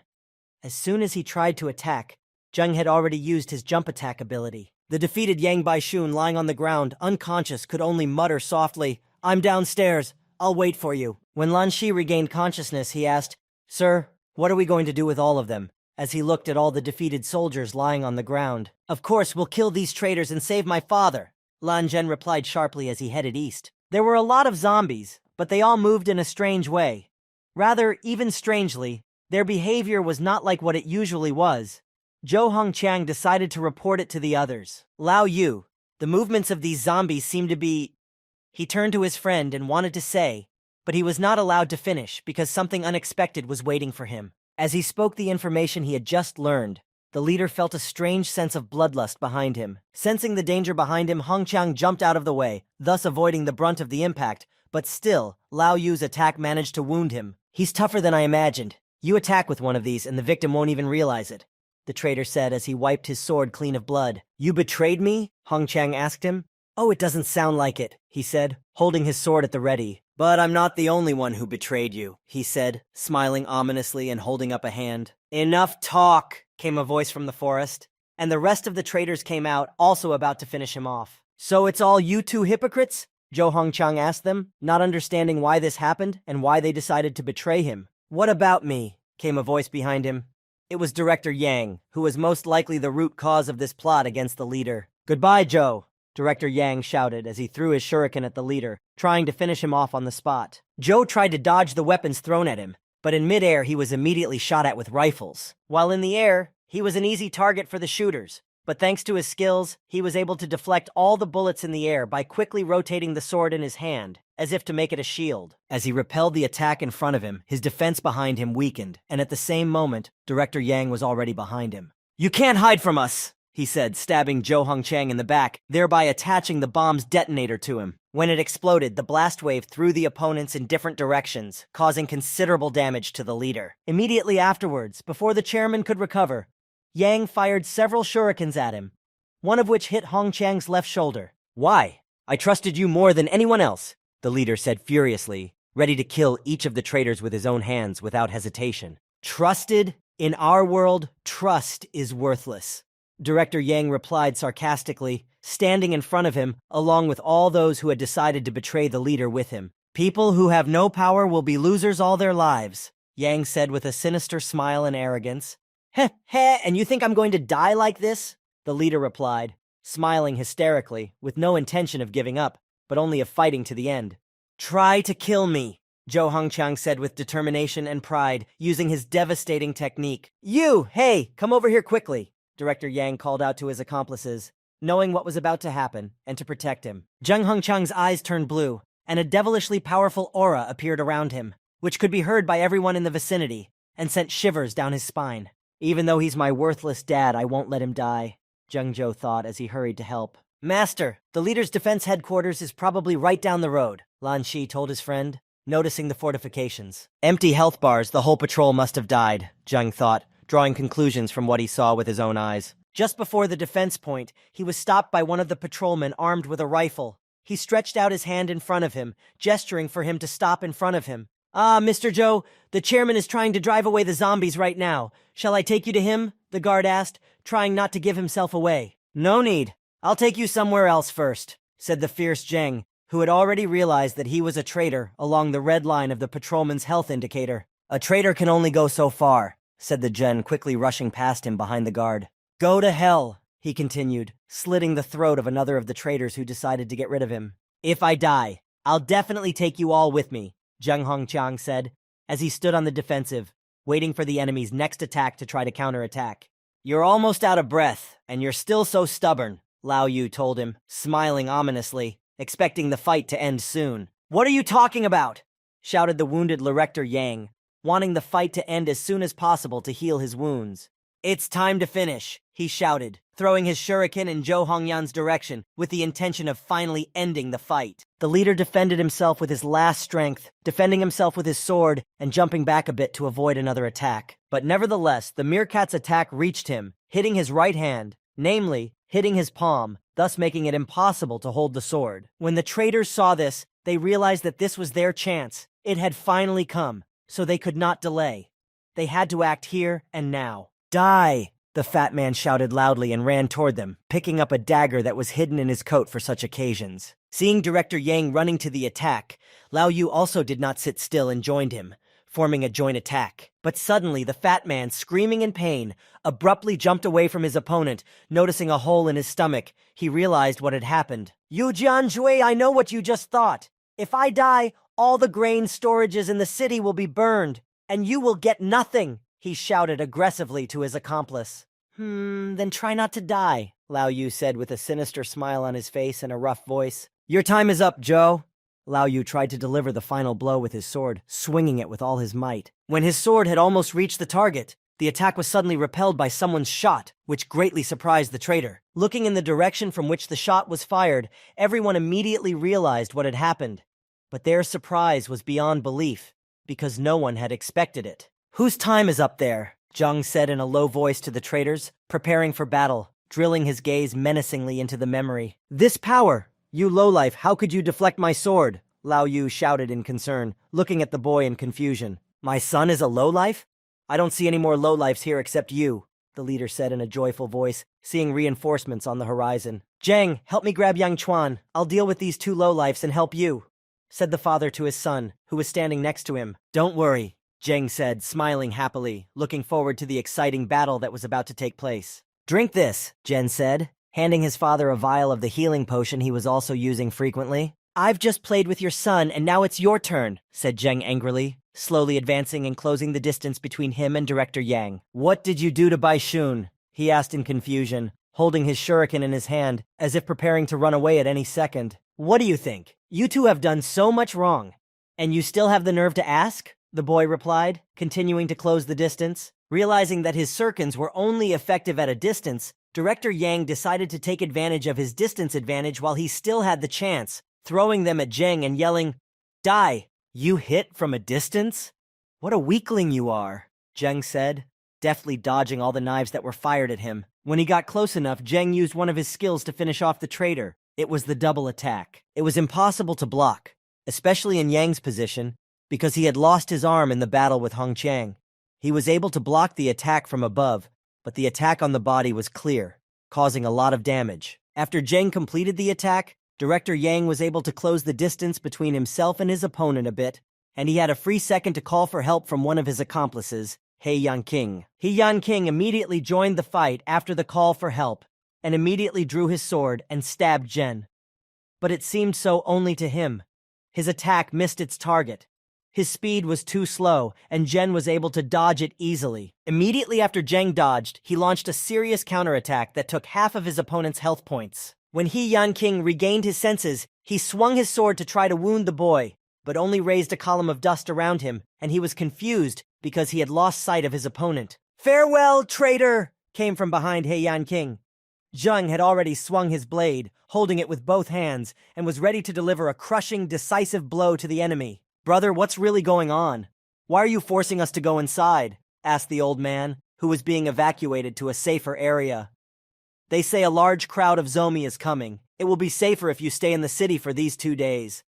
As soon as he tried to attack, Zheng had already used his jump attack ability. The defeated Yang Baishun, lying on the ground, unconscious, could only mutter softly, I'm downstairs. I'll wait for you. When Lan Shi regained consciousness, he asked, Sir, what are we going to do with all of them? As he looked at all the defeated soldiers lying on the ground. Of course, we'll kill these traitors and save my father, Lan Zhen replied sharply as he headed east. There were a lot of zombies, but they all moved in a strange way. Rather, even strangely, their behavior was not like what it usually was. Zhou Hongqiang decided to report it to the others. Lao Yu, the movements of these zombies seem to be... He turned to his friend and wanted to say, but he was not allowed to finish because something unexpected was waiting for him. As he spoke the information he had just learned, the leader felt a strange sense of bloodlust behind him. Sensing the danger behind him, Hongqiang jumped out of the way, thus avoiding the brunt of the impact, but still, Lao Yu's attack managed to wound him. He's tougher than I imagined. You attack with one of these and the victim won't even realize it, the traitor said as he wiped his sword clean of blood. You betrayed me? Hongqiang asked him. Oh, it doesn't sound like it, he said, holding his sword at the ready. But I'm not the only one who betrayed you, he said, smiling ominously and holding up a hand. Enough talk, came a voice from the forest, and the rest of the traitors came out, also about to finish him off. So it's all you two hypocrites? Zhou Hongqiang asked them, not understanding why this happened and why they decided to betray him. What about me? Came a voice behind him. It was Director Yang, who was most likely the root cause of this plot against the leader. Goodbye, Zhou, Director Yang shouted as he threw his shuriken at the leader, trying to finish him off on the spot. Zhou tried to dodge the weapons thrown at him, but in midair he was immediately shot at with rifles. While in the air, he was an easy target for the shooters, but thanks to his skills, he was able to deflect all the bullets in the air by quickly rotating the sword in his hand, as if to make it a shield. As he repelled the attack in front of him, his defense behind him weakened, and at the same moment, Director Yang was already behind him. You can't hide from us, he said, stabbing Zhou Hongchang in the back, thereby attaching the bomb's detonator to him. When it exploded, the blast wave threw the opponents in different directions, causing considerable damage to the leader. Immediately afterwards, before the chairman could recover, Yang fired several shurikens at him, one of which hit Hongchang's left shoulder. "Why? I trusted you more than anyone else," the leader said furiously, ready to kill each of the traitors with his own hands without hesitation. "Trusted? In our world, trust is worthless," Director Yang replied sarcastically, standing in front of him, along with all those who had decided to betray the leader with him. "People who have no power will be losers all their lives," Yang said with a sinister smile and arrogance. "Heh, heh, and you think I'm going to die like this?" the leader replied, smiling hysterically, with no intention of giving up, but only of fighting to the end. "Try to kill me," Zhou Hongchang said with determination and pride, using his devastating technique. "You, hey, come over here quickly," Director Yang called out to his accomplices, knowing what was about to happen, and to protect him. Zheng Hongchang's eyes turned blue, and a devilishly powerful aura appeared around him, which could be heard by everyone in the vicinity, and sent shivers down his spine. "Even though he's my worthless dad, I won't let him die," Zheng Zhou thought as he hurried to help. "Master, the leader's defense headquarters is probably right down the road," Lan Shi told his friend, noticing the fortifications. "Empty health bars, the whole patrol must have died," Zheng thought, drawing conclusions from what he saw with his own eyes. Just before the defense point, he was stopped by one of the patrolmen armed with a rifle. He stretched out his hand in front of him, gesturing for him to stop in front of him. "Ah, Mr. Zhou, the chairman is trying to drive away the zombies right now. Shall I take you to him?" the guard asked, trying not to give himself away. "No need. I'll take you somewhere else first," said the fierce Zheng, who had already realized that he was a traitor along the red line of the patrolman's health indicator. "A traitor can only go so far," said the Zhen, quickly rushing past him behind the guard. "Go to hell," he continued, slitting the throat of another of the traitors who decided to get rid of him. "If I die, I'll definitely take you all with me," Zheng Hongchang said, as he stood on the defensive, waiting for the enemy's next attack to try to counterattack. "You're almost out of breath, and you're still so stubborn," Lao Yu told him, smiling ominously, expecting the fight to end soon. "What are you talking about?" shouted the wounded Director Yang, wanting the fight to end as soon as possible to heal his wounds. "It's time to finish," he shouted, throwing his shuriken in Zhou Hongyan's direction with the intention of finally ending the fight. The leader defended himself with his last strength, defending himself with his sword and jumping back a bit to avoid another attack. But nevertheless, the meerkat's attack reached him, hitting his right hand, namely, hitting his palm, thus making it impossible to hold the sword. When the traitors saw this, they realized that this was their chance. It had finally come, so they could not delay. They had to act here and now. "Die!" the fat man shouted loudly and ran toward them, picking up a dagger that was hidden in his coat for such occasions. Seeing Director Yang running to the attack, Lao Yu also did not sit still and joined him, forming a joint attack. But suddenly, the fat man, screaming in pain, abruptly jumped away from his opponent. Noticing a hole in his stomach, he realized what had happened. "Yu Jianjui, I know what you just thought. If I die, all the grain storages in the city will be burned, and you will get nothing," he shouted aggressively to his accomplice. Then try not to die," Lao Yu said with a sinister smile on his face and a rough voice. "Your time is up, Zhou." Lao Yu tried to deliver the final blow with his sword, swinging it with all his might. When his sword had almost reached the target, the attack was suddenly repelled by someone's shot, which greatly surprised the traitor. Looking in the direction from which the shot was fired, everyone immediately realized what had happened. But their surprise was beyond belief, because no one had expected it. "Whose time is up there?" Zhang said in a low voice to the traitors, preparing for battle, drilling his gaze menacingly into the memory. "This power! You lowlife, how could you deflect my sword?" Lao Yu shouted in concern, looking at the boy in confusion. "My son is a lowlife? I don't see any more lowlifes here except you," the leader said in a joyful voice, seeing reinforcements on the horizon. "Zhang, help me grab Yang Chuan. I'll deal with these two lowlifes and help you," said the father to his son, who was standing next to him. "Don't worry," Zheng said, smiling happily, looking forward to the exciting battle that was about to take place. "Drink this," Zhen said, handing his father a vial of the healing potion he was also using frequently. "I've just played with your son, and now it's your turn," said Zheng angrily, slowly advancing and closing the distance between him and Director Yang. "What did you do to Bai Shun?" he asked in confusion, holding his shuriken in his hand, as if preparing to run away at any second. "What do you think? You two have done so much wrong. And you still have the nerve to ask?" the boy replied, continuing to close the distance. Realizing that his shurikens were only effective at a distance, Director Yang decided to take advantage of his distance advantage while he still had the chance, throwing them at Zheng and yelling, "Die! You hit from a distance? What a weakling you are," Zheng said, deftly dodging all the knives that were fired at him. When he got close enough, Zheng used one of his skills to finish off the traitor. It was the double attack. It was impossible to block, especially in Yang's position, because he had lost his arm in the battle with Hong Qiang. He was able to block the attack from above, but the attack on the body was clear, causing a lot of damage. After Zheng completed the attack, Director Yang was able to close the distance between himself and his opponent a bit, and he had a free second to call for help from one of his accomplices, He Yanqing. He Yanqing immediately joined the fight after the call for help, and immediately drew his sword and stabbed Zheng. But it seemed so only to him. His attack missed its target. His speed was too slow, and Zheng was able to dodge it easily. Immediately after Zheng dodged, he launched a serious counterattack that took half of his opponent's health points. When He Yanqing regained his senses, he swung his sword to try to wound the boy, but only raised a column of dust around him, and he was confused because he had lost sight of his opponent. "Farewell, traitor!" came from behind He Yanqing. Zheng had already swung his blade, holding it with both hands, and was ready to deliver a crushing, decisive blow to the enemy. "Brother, what's really going on? Why are you forcing us to go inside?" asked the old man, who was being evacuated to a safer area. "They say a large crowd of Zomi is coming. It will be safer if you stay in the city for these 2 days."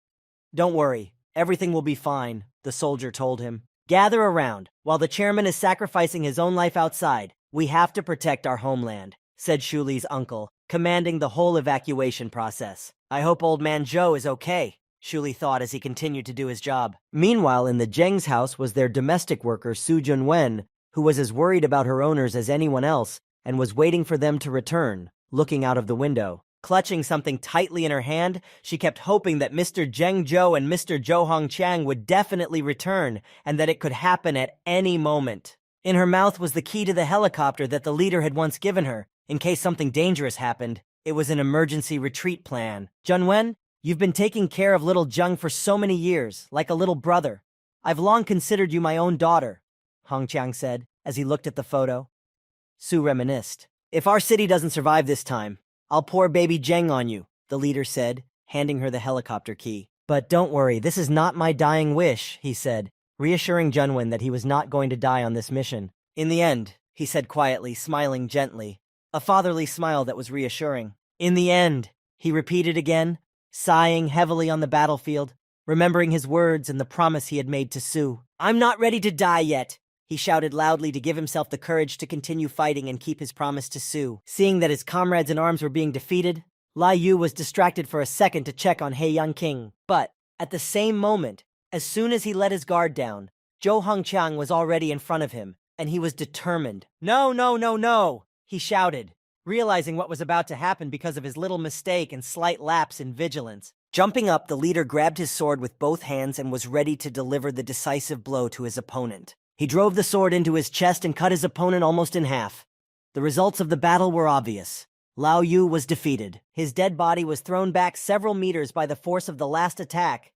"Don't worry, everything will be fine," the soldier told him. "Gather around. While the chairman is sacrificing his own life outside, we have to protect our homeland," said Shuli's uncle, commanding the whole evacuation process. "I hope old man Zhou is okay," Shuli thought as he continued to do his job. Meanwhile, in the Zheng's house was their domestic worker Su Junwen, who was as worried about her owners as anyone else and was waiting for them to return, looking out of the window. Clutching something tightly in her hand, she kept hoping that Mr. Zheng Zhou and Mr. Zhou Hongqiang would definitely return and that it could happen at any moment. In her mouth was the key to the helicopter that the leader had once given her, in case something dangerous happened. It was an emergency retreat plan. "Junwen, you've been taking care of little Zheng for so many years, like a little brother. I've long considered you my own daughter," Hongqiang said, as he looked at the photo. Su reminisced. "If our city doesn't survive this time, I'll pour baby Zheng on you," the leader said, handing her the helicopter key. "But don't worry, this is not my dying wish," he said, reassuring Junwen that he was not going to die on this mission. "In the end," he said quietly, smiling gently, a fatherly smile that was reassuring. "In the end," he repeated again, sighing heavily on the battlefield, remembering his words and the promise he had made to Su. "I'm not ready to die yet," he shouted loudly to give himself the courage to continue fighting and keep his promise to Su. Seeing that his comrades in arms were being defeated, Lai Yu was distracted for a second to check on He Yanqing. But, at the same moment, as soon as he let his guard down, Zhou Hongqiang was already in front of him, and he was determined. "No, no, no, no!" he shouted, realizing what was about to happen because of his little mistake and slight lapse in vigilance. Jumping up, the leader grabbed his sword with both hands and was ready to deliver the decisive blow to his opponent. He drove the sword into his chest and cut his opponent almost in half. The results of the battle were obvious. Lao Yu was defeated. His dead body was thrown back several meters by the force of the last attack,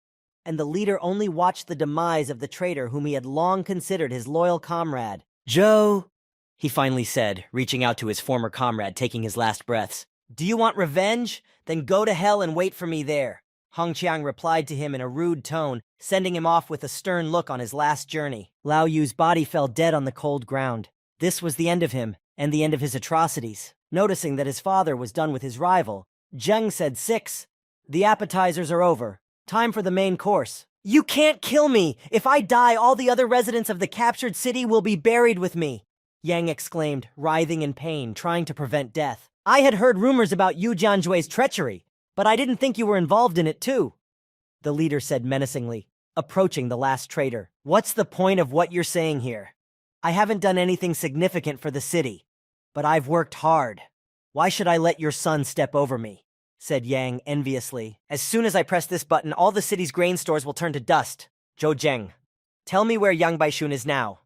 and the leader only watched the demise of the traitor whom he had long considered his loyal comrade. "Zhou," he finally said, reaching out to his former comrade, taking his last breaths. "Do you want revenge? Then go to hell and wait for me there." Hongqiang replied to him in a rude tone, sending him off with a stern look on his last journey. Lao Yu's body fell dead on the cold ground. This was the end of him, and the end of his atrocities. Noticing that his father was done with his rival, Zheng said, "6. The appetizers are over. Time for the main course." "You can't kill me! If I die, all the other residents of the captured city will be buried with me," Yang exclaimed, writhing in pain, trying to prevent death. "I had heard rumors about Yu Jianjui's treachery, but I didn't think you were involved in it too," the leader said menacingly, approaching the last traitor. "What's the point of what you're saying here? I haven't done anything significant for the city, but I've worked hard. Why should I let your son step over me?" said Yang enviously. "As soon as I press this button, all the city's grain stores will turn to dust. Zhou Zheng, tell me where Yang Baishun is now."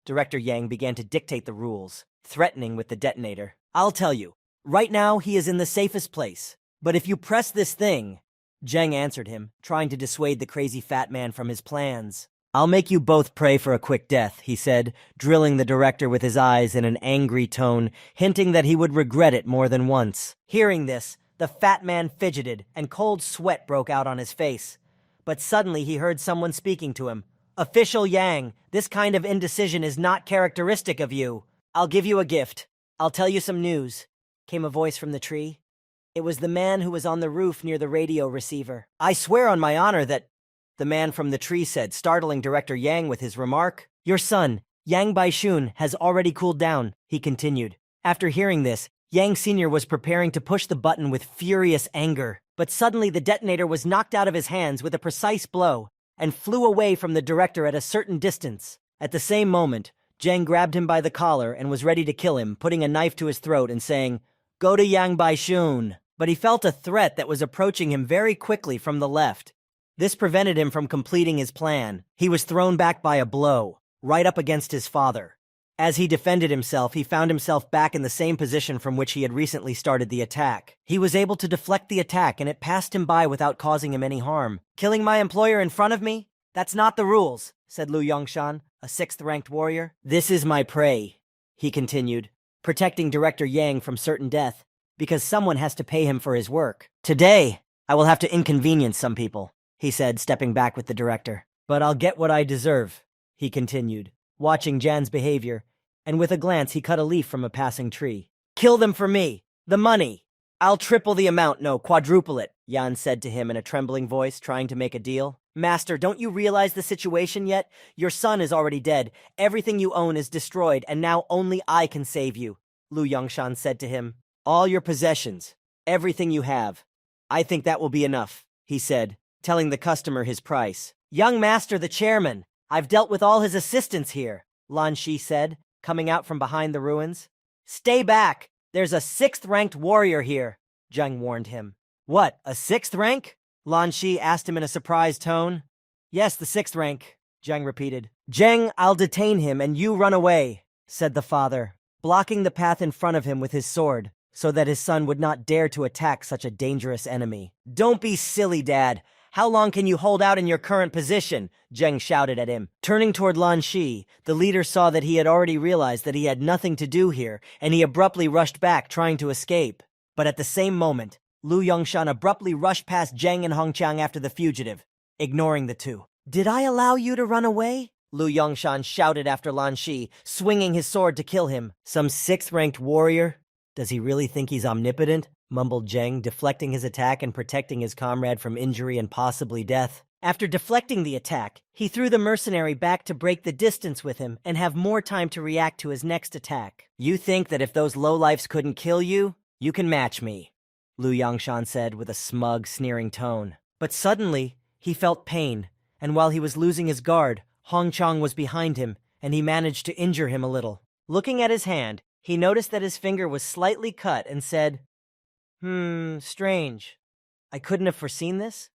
Director Yang began to dictate the rules, threatening with the detonator. "I'll tell you. Right now, he is in the safest place. But if you press this thing," Zheng answered him, trying to dissuade the crazy fat man from his plans. I'll make you both pray for a quick death, he said, drilling the director with his eyes in an angry tone, hinting that he would regret it more than once. Hearing this, the fat man fidgeted, and cold sweat broke out on his face. But suddenly he heard someone speaking to him. "Official Yang, this kind of indecision is not characteristic of you. I'll give you a gift. I'll tell you some news," came a voice from the tree. It was the man who was on the roof near the radio receiver. "I swear on my honor that," the man from the tree said, startling Director Yang with his remark. "Your son, Yang Baishun, has already cooled down," he continued. After hearing this, Yang Sr. was preparing to push the button with furious anger, but suddenly the detonator was knocked out of his hands with a precise blow and flew away from the director at a certain distance. At the same moment, Zheng grabbed him by the collar and was ready to kill him, putting a knife to his throat and saying, "Go to Yang Baishun." But he felt a threat that was approaching him very quickly from the left. This prevented him from completing his plan. He was thrown back by a blow, right up against his father. As he defended himself, he found himself back in the same position from which he had recently started the attack. He was able to deflect the attack, and it passed him by without causing him any harm. "Killing my employer in front of me? That's not the rules," said Lu Yongshan, a 6th-ranked warrior. "This is my prey," he continued, protecting Director Yang from certain death, because someone has to pay him for his work. "Today, I will have to inconvenience some people," he said, stepping back with the director. "But I'll get what I deserve," he continued, watching Jan's behavior, and with a glance he cut a leaf from a passing tree. "Kill them for me! The money! I'll triple the amount, no, quadruple it," Yan said to him in a trembling voice, trying to make a deal. "Master, don't you realize the situation yet? Your son is already dead, everything you own is destroyed, and now only I can save you," Lu Yongshan said to him. "All your possessions, everything you have. I think that will be enough," he said, telling the customer his price. "Young master, the chairman, I've dealt with all his assistants here," Lan Shi said, coming out from behind the ruins. "Stay back! There's a 6th-ranked warrior here," Zheng warned him. "What, a 6th rank?" Lan Shi asked him in a surprised tone. "Yes, the 6th rank," Zheng repeated. "Zheng, I'll detain him and you run away," said the father, blocking the path in front of him with his sword, so that his son would not dare to attack such a dangerous enemy. "Don't be silly, Dad. How long can you hold out in your current position?" Zheng shouted at him. Turning toward Lan Shi, the leader saw that he had already realized that he had nothing to do here, and he abruptly rushed back, trying to escape. But at the same moment, Lu Yongshan abruptly rushed past Zheng and Hongqiang after the fugitive, ignoring the two. "Did I allow you to run away?" Lu Yongshan shouted after Lan Shi, swinging his sword to kill him. "Some 6th-ranked warrior? Does he really think he's omnipotent?" mumbled Zheng, deflecting his attack and protecting his comrade from injury and possibly death. After deflecting the attack, he threw the mercenary back to break the distance with him and have more time to react to his next attack. "You think that if those lowlifes couldn't kill you, you can match me," Lu Yongshan said with a smug, sneering tone. But suddenly, he felt pain, and while he was losing his guard, Hong Chong was behind him, and he managed to injure him a little. Looking at his hand, he noticed that his finger was slightly cut and said, Strange. I couldn't have foreseen this?"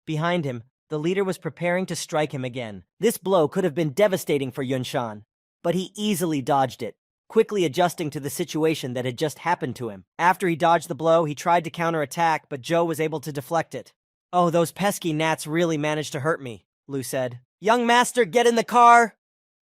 Behind him, the leader was preparing to strike him again. This blow could have been devastating for Yunshan, but he easily dodged it, quickly adjusting to the situation that had just happened to him. After he dodged the blow, he tried to counterattack, but Zhou was able to deflect it. "Oh, those pesky gnats really managed to hurt me," Lu said. "Young master, get in the car!"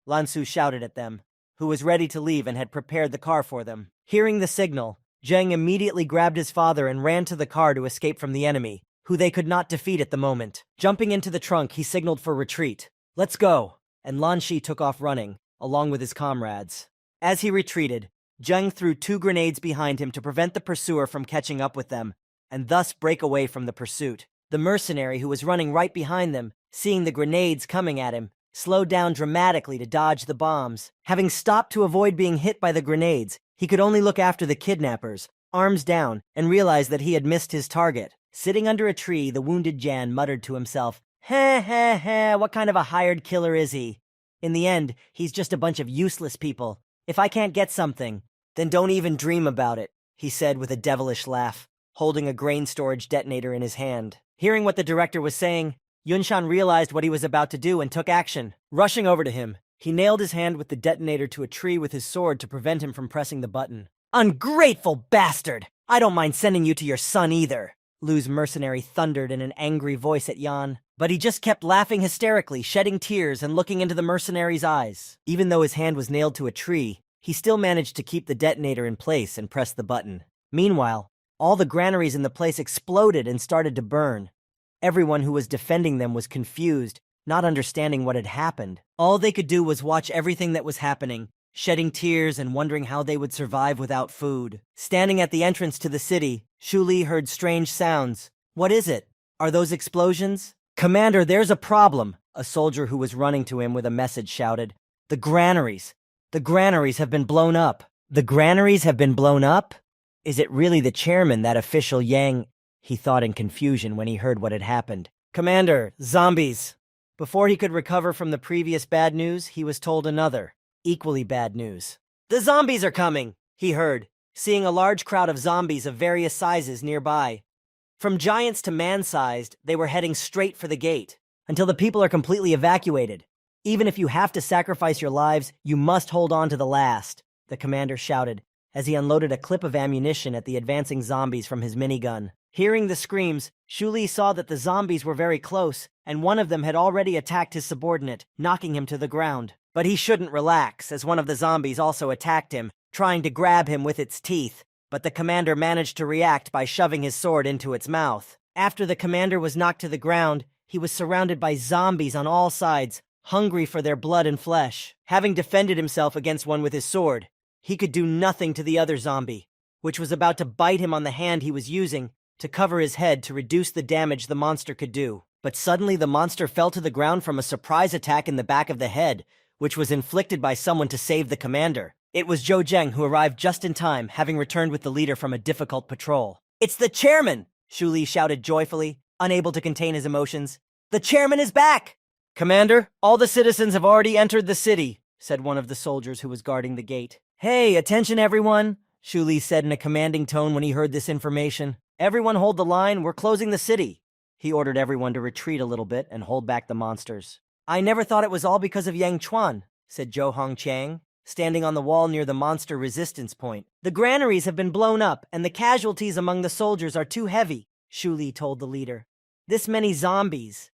Lan Su shouted at them, who was ready to leave and had prepared the car for them. Hearing the signal, Zheng immediately grabbed his father and ran to the car to escape from the enemy, who they could not defeat at the moment. Jumping into the trunk, he signaled for retreat. "Let's go!" And Lan Shi took off running, along with his comrades. As he retreated, Zheng threw 2 grenades behind him to prevent the pursuer from catching up with them, and thus break away from the pursuit. The mercenary, who was running right behind them, seeing the grenades coming at him, slowed down dramatically to dodge the bombs. Having stopped to avoid being hit by the grenades, he could only look after the kidnappers, arms down, and realize that he had missed his target. Sitting under a tree, the wounded Jan muttered to himself, "Heh heh heh, what kind of a hired killer is he? In the end, he's just a bunch of useless people. If I can't get something, then don't even dream about it," he said with a devilish laugh, holding a grain storage detonator in his hand. Hearing what the director was saying, Yunshan realized what he was about to do and took action. Rushing over to him, he nailed his hand with the detonator to a tree with his sword to prevent him from pressing the button. "Ungrateful bastard! I don't mind sending you to your son either," Lu's mercenary thundered in an angry voice at Yan, but he just kept laughing hysterically, shedding tears and looking into the mercenary's eyes. Even though his hand was nailed to a tree, he still managed to keep the detonator in place and press the button. Meanwhile, all the granaries in the place exploded and started to burn. Everyone who was defending them was confused, not understanding what had happened. All they could do was watch everything that was happening, shedding tears and wondering how they would survive without food. Standing at the entrance to the city, Shu Li heard strange sounds. What is it? Are those explosions? Commander, there's a problem, a soldier who was running to him with a message shouted. The granaries have been blown up. The granaries have been blown up? Is it really the chairman, that official Yang? He thought in confusion when he heard what had happened. Commander, zombies. Before he could recover from the previous bad news, he was told another, equally bad news. The zombies are coming, he heard, seeing a large crowd of zombies of various sizes nearby. From giants to man-sized, they were heading straight for the gate, until the people are completely evacuated. Even if you have to sacrifice your lives, you must hold on to the last, the commander shouted, as he unloaded a clip of ammunition at the advancing zombies from his minigun. Hearing the screams, Shu Li saw that the zombies were very close, and one of them had already attacked his subordinate, knocking him to the ground. But he shouldn't relax, as one of the zombies also attacked him, trying to grab him with its teeth. But the commander managed to react by shoving his sword into its mouth. After the commander was knocked to the ground, he was surrounded by zombies on all sides, hungry for their blood and flesh. Having defended himself against one with his sword, he could do nothing to the other zombie, which was about to bite him on the hand he was using to cover his head to reduce the damage the monster could do. But suddenly the monster fell to the ground from a surprise attack in the back of the head, which was inflicted by someone to save the commander. It was Zhou Zheng, who arrived just in time, having returned with the leader from a difficult patrol. It's the chairman! Shu Li shouted joyfully, unable to contain his emotions. The chairman is back! Commander, all the citizens have already entered the city, said one of the soldiers who was guarding the gate. Hey, attention everyone, Shu Li said in a commanding tone when he heard this information. Everyone hold the line, we're closing the city. He ordered everyone to retreat a little bit and hold back the monsters. I never thought it was all because of Yang Chuan, said Zhou Hongqiang, standing on the wall near the monster resistance point. The granaries have been blown up, and the casualties among the soldiers are too heavy, Shu Li told the leader. This many zombies.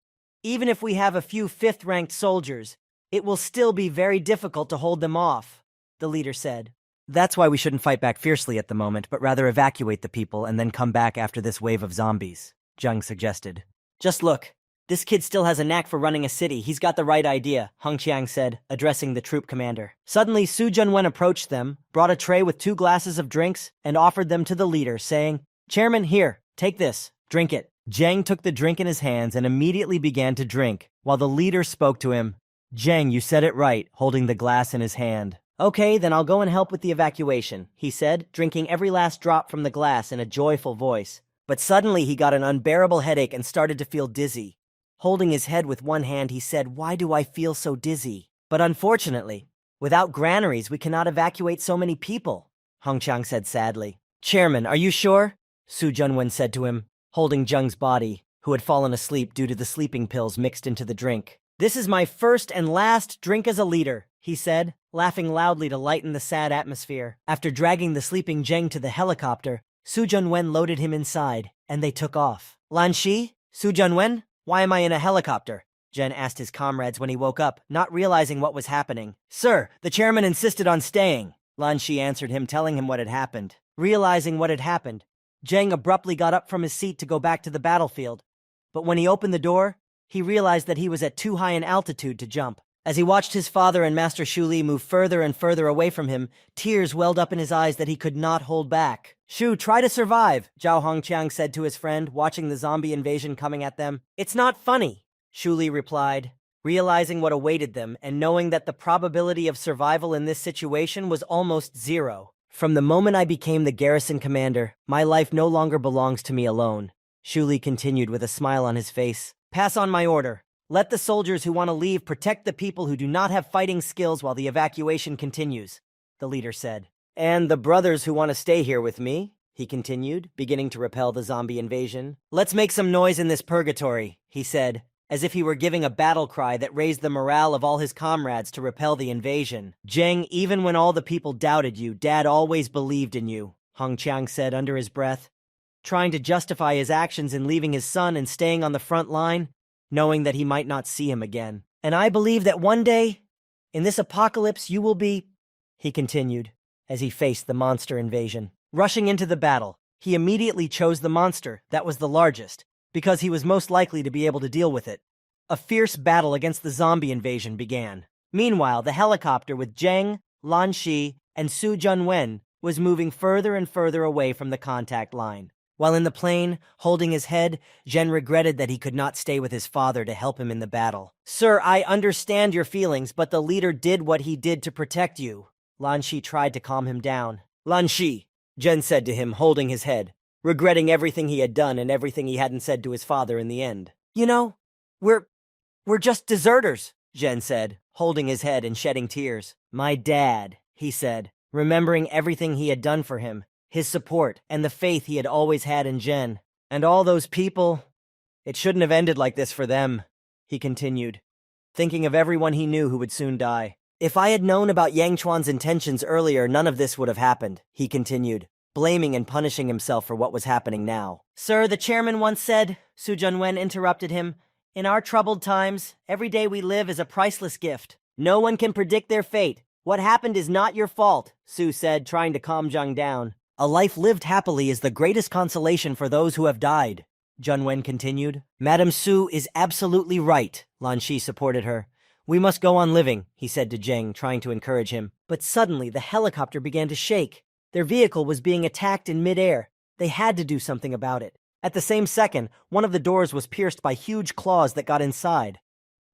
Even if we have a few fifth-ranked soldiers, it will still be very difficult to hold them off, the leader said. That's why we shouldn't fight back fiercely at the moment, but rather evacuate the people and then come back after this wave of zombies, Zheng suggested. Just look. This kid still has a knack for running a city. He's got the right idea, Hongqiang said, addressing the troop commander. Suddenly, Su Junwen approached them, brought a tray with 2 glasses of drinks, and offered them to the leader, saying, Chairman, here, take this, drink it. Zheng took the drink in his hands and immediately began to drink, while the leader spoke to him. Zheng, you said it right, holding the glass in his hand. Okay, then I'll go and help with the evacuation, he said, drinking every last drop from the glass in a joyful voice. But suddenly he got an unbearable headache and started to feel dizzy. Holding his head with one hand, he said, Why do I feel so dizzy? But unfortunately, without granaries, we cannot evacuate so many people, Hongqiang said sadly. Chairman, are you sure? Su Junwen said to him, holding Zheng's body, who had fallen asleep due to the sleeping pills mixed into the drink. This is my first and last drink as a leader, he said, laughing loudly to lighten the sad atmosphere. After dragging the sleeping Zheng to the helicopter, Su Junwen loaded him inside, and they took off. Lan Shi? Su Junwen? Why am I in a helicopter? Zhen asked his comrades when he woke up, not realizing what was happening. Sir, the chairman insisted on staying, Lan Shi answered him, telling him what had happened. Realizing what had happened, Zheng abruptly got up from his seat to go back to the battlefield. But when he opened the door, he realized that he was at too high an altitude to jump. As he watched his father and Master Shu Li move further and further away from him, tears welled up in his eyes that he could not hold back. Shu, try to survive, Zhao Hongqiang said to his friend, watching the zombie invasion coming at them. It's not funny, Shu Li replied, realizing what awaited them and knowing that the probability of survival in this situation was almost zero. From the moment I became the garrison commander, my life no longer belongs to me alone, Shu Li continued with a smile on his face. Pass on my order. Let the soldiers who want to leave protect the people who do not have fighting skills while the evacuation continues, the leader said. And the brothers who want to stay here with me, he continued, beginning to repel the zombie invasion. Let's make some noise in this purgatory, he said, as if he were giving a battle cry that raised the morale of all his comrades to repel the invasion. Zheng, even when all the people doubted you, Dad always believed in you, Hongqiang said under his breath. trying to justify his actions in leaving his son and staying on the front line, knowing that he might not see him again. "And I believe that one day, in this apocalypse, you will be," he continued, as he faced the monster invasion. Rushing into the battle, he immediately chose the monster that was the largest, because he was most likely to be able to deal with it. A fierce battle against the zombie invasion began. Meanwhile, the helicopter with Zheng, Lan Shi, and Su Junwen was moving further and further away from the contact line. While in the plane, holding his head, Zhen regretted that he could not stay with his father to help him in the battle. "Sir, I understand your feelings, but the leader did what he did to protect you." Lan Shi tried to calm him down. "Lan Shi," Zhen said to him, holding his head, regretting everything he had done and everything he hadn't said to his father in the end. "You know, we're just deserters," Zhen said, holding his head and shedding tears. "My dad," he said, remembering everything he had done for him, his support, and the faith he had always had in Zhen. "And all those people, it shouldn't have ended like this for them," he continued, thinking of everyone he knew who would soon die. "If I had known about Yang Chuan's intentions earlier, none of this would have happened," he continued, blaming and punishing himself for what was happening now. "Sir, the chairman once said," Su Junwen interrupted him, "in our troubled times, every day we live is a priceless gift. No one can predict their fate. What happened is not your fault," Su said, trying to calm Zheng down. "A life lived happily is the greatest consolation for those who have died," Junwen continued. "Madame Su is absolutely right," Lan Shi supported her. "We must go on living," he said to Zheng, trying to encourage him. But suddenly the helicopter began to shake. Their vehicle was being attacked in midair. They had to do something about it. At the same second, one of the doors was pierced by huge claws that got inside.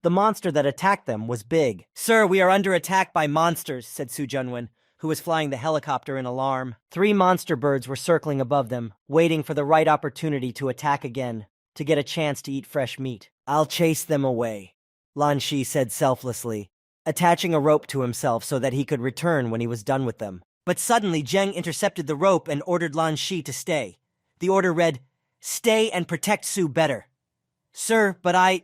The monster that attacked them was big. "Sir, we are under attack by monsters," said Su Junwen, who was flying the helicopter in alarm. 3 monster birds were circling above them, waiting for the right opportunity to attack again, to get a chance to eat fresh meat. "I'll chase them away," Lan Shi said selflessly, attaching a rope to himself so that he could return when he was done with them. But suddenly Zheng intercepted the rope and ordered Lan Shi to stay. The order read, "Stay and protect Su better." "Sir, but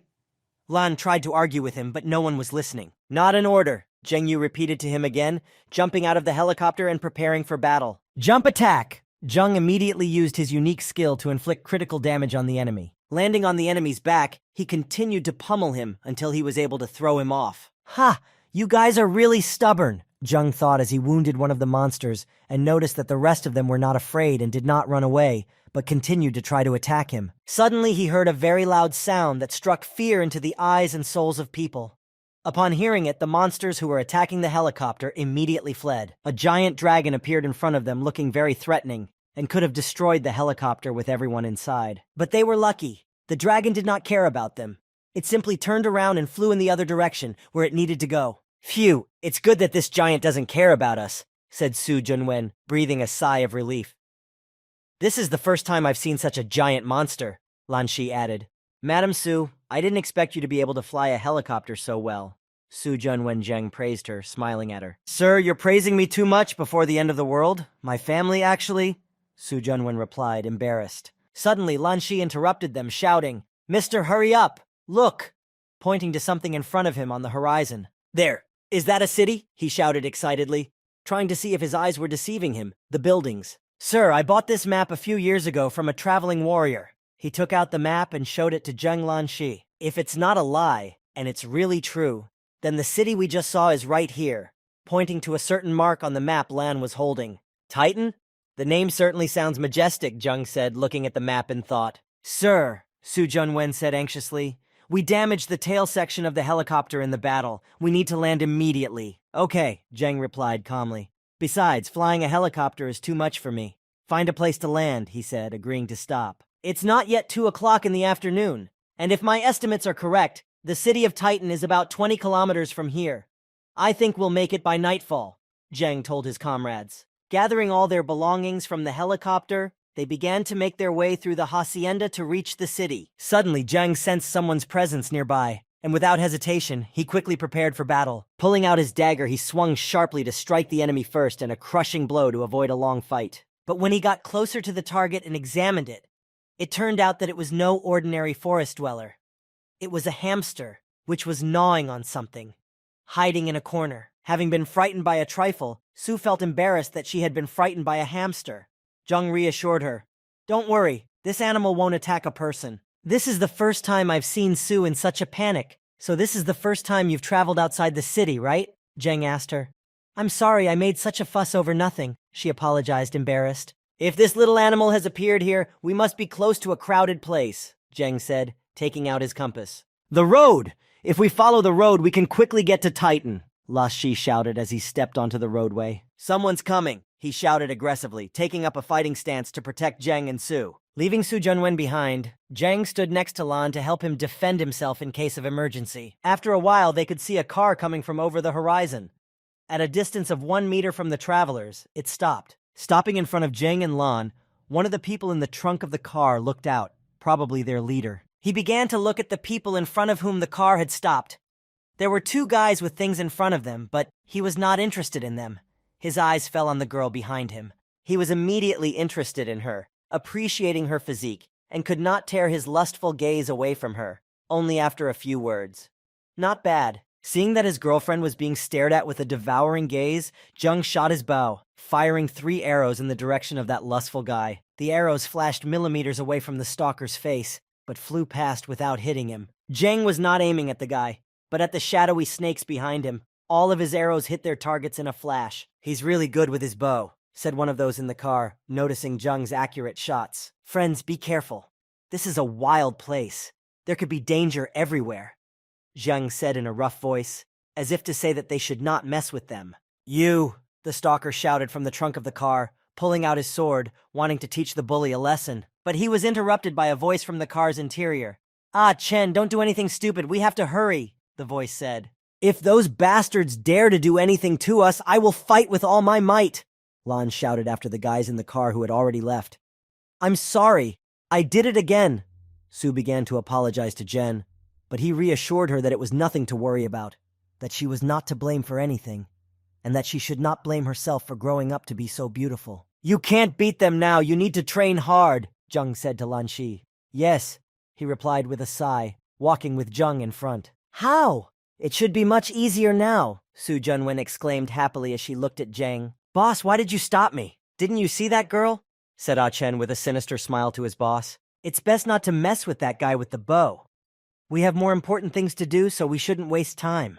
Lan tried to argue with him, but no one was listening. "Not an order," Zheng Yu repeated to him again, jumping out of the helicopter and preparing for battle. "Jump attack!" Zheng immediately used his unique skill to inflict critical damage on the enemy. Landing on the enemy's back, he continued to pummel him until he was able to throw him off. "Ha! You guys are really stubborn," Zheng thought as he wounded one of the monsters and noticed that the rest of them were not afraid and did not run away, but continued to try to attack him. Suddenly he heard a very loud sound that struck fear into the eyes and souls of people. Upon hearing it, the monsters who were attacking the helicopter immediately fled. A giant dragon appeared in front of them, looking very threatening, and could have destroyed the helicopter with everyone inside. But they were lucky. The dragon did not care about them. It simply turned around and flew in the other direction, where it needed to go. "Phew, it's good that this giant doesn't care about us," said Su Junwen, breathing a sigh of relief. "This is the first time I've seen such a giant monster," Lan Shi added. "Madam Su, I didn't expect you to be able to fly a helicopter so well." Su Junwen Zheng praised her, smiling at her. "Sir, you're praising me too much before the end of the world. My family, actually," Su Junwen replied, embarrassed. Suddenly, Lan Shi interrupted them, shouting, "Mister, hurry up! Look!" pointing to something in front of him on the horizon. "There! Is that a city?" he shouted excitedly, trying to see if his eyes were deceiving him. "The buildings." "Sir, I bought this map a few years ago from a traveling warrior." He took out the map and showed it to Zheng Lan Shi. "If it's not a lie, and it's really true, then the city we just saw is right here," pointing to a certain mark on the map Lan was holding. "Titan? The name certainly sounds majestic," Zheng said, looking at the map in thought. "Sir," Su Junwen said anxiously, "we damaged the tail section of the helicopter in the battle. We need to land immediately." "Okay," Zheng replied calmly. "Besides, flying a helicopter is too much for me." "Find a place to land," he said, agreeing to stop. "It's not yet 2 o'clock in the afternoon, and if my estimates are correct, the city of Titan is about 20 kilometers from here. I think we'll make it by nightfall," Zheng told his comrades. Gathering all their belongings from the helicopter, they began to make their way through the hacienda to reach the city. Suddenly, Zheng sensed someone's presence nearby, and without hesitation, he quickly prepared for battle. Pulling out his dagger, he swung sharply to strike the enemy first and a crushing blow to avoid a long fight. But when he got closer to the target and examined it, it turned out that it was no ordinary forest dweller. It was a hamster, which was gnawing on something, hiding in a corner. Having been frightened by a trifle, Su felt embarrassed that she had been frightened by a hamster. Zheng reassured her. Don't worry, this animal won't attack a person. This is the first time I've seen Sue in such a panic. So this is the first time you've traveled outside the city, right? Zheng asked her. I'm sorry I made such a fuss over nothing, she apologized, embarrassed. If this little animal has appeared here, we must be close to a crowded place, Zheng said, taking out his compass. The road! If we follow the road, we can quickly get to Titan, La Shi shouted as he stepped onto the roadway. Someone's coming, he shouted aggressively, taking up a fighting stance to protect Zheng and Su. Leaving Su Junwen behind, Zheng stood next to Lan to help him defend himself in case of emergency. After a while, they could see a car coming from over the horizon. At a distance of 1 meter from the travelers, it stopped. Stopping in front of Zheng and Lan, one of the people in the trunk of the car looked out, probably their leader. He began to look at the people in front of whom the car had stopped. There were 2 guys with things in front of them, but he was not interested in them. His eyes fell on the girl behind him. He was immediately interested in her, appreciating her physique, and could not tear his lustful gaze away from her, only after a few words. Not bad. Seeing that his girlfriend was being stared at with a devouring gaze, Zheng shot his bow, firing 3 arrows in the direction of that lustful guy. The arrows flashed millimeters away from the stalker's face, but flew past without hitting him. Zheng was not aiming at the guy, but at the shadowy snakes behind him. All of his arrows hit their targets in a flash. He's really good with his bow, said one of those in the car, noticing Zheng's accurate shots. Friends, be careful. This is a wild place. There could be danger everywhere, Zheng said in a rough voice, as if to say that they should not mess with them. You, the stalker shouted from the trunk of the car, pulling out his sword, wanting to teach the bully a lesson. But he was interrupted by a voice from the car's interior. Ah, Chen, don't do anything stupid. We have to hurry, the voice said. If those bastards dare to do anything to us, I will fight with all my might, Lan shouted after the guys in the car who had already left. I'm sorry. I did it again. Sue began to apologize to Jen, but he reassured her that it was nothing to worry about, that she was not to blame for anything, and that she should not blame herself for growing up to be so beautiful. You can't beat them now. You need to train hard, Zheng said to Lan Shi. Yes, he replied with a sigh, walking with Zheng in front. How? It should be much easier now, Su Junwen exclaimed happily as she looked at Zheng. Boss, why did you stop me? Didn't you see that girl? Said Ah Chen with a sinister smile to his boss. It's best not to mess with that guy with the bow. We have more important things to do, so we shouldn't waste time.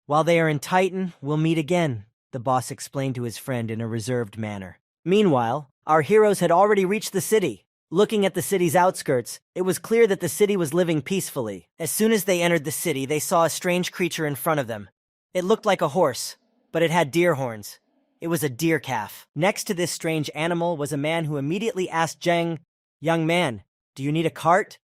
While they are in Titan, we'll meet again, the boss explained to his friend in a reserved manner. Meanwhile, our heroes had already reached the city. Looking at the city's outskirts, it was clear that the city was living peacefully. As soon as they entered the city, they saw a strange creature in front of them. It looked like a horse, but it had deer horns. It was a deer calf. Next to this strange animal was a man who immediately asked Zheng, Young man, do you need a cart?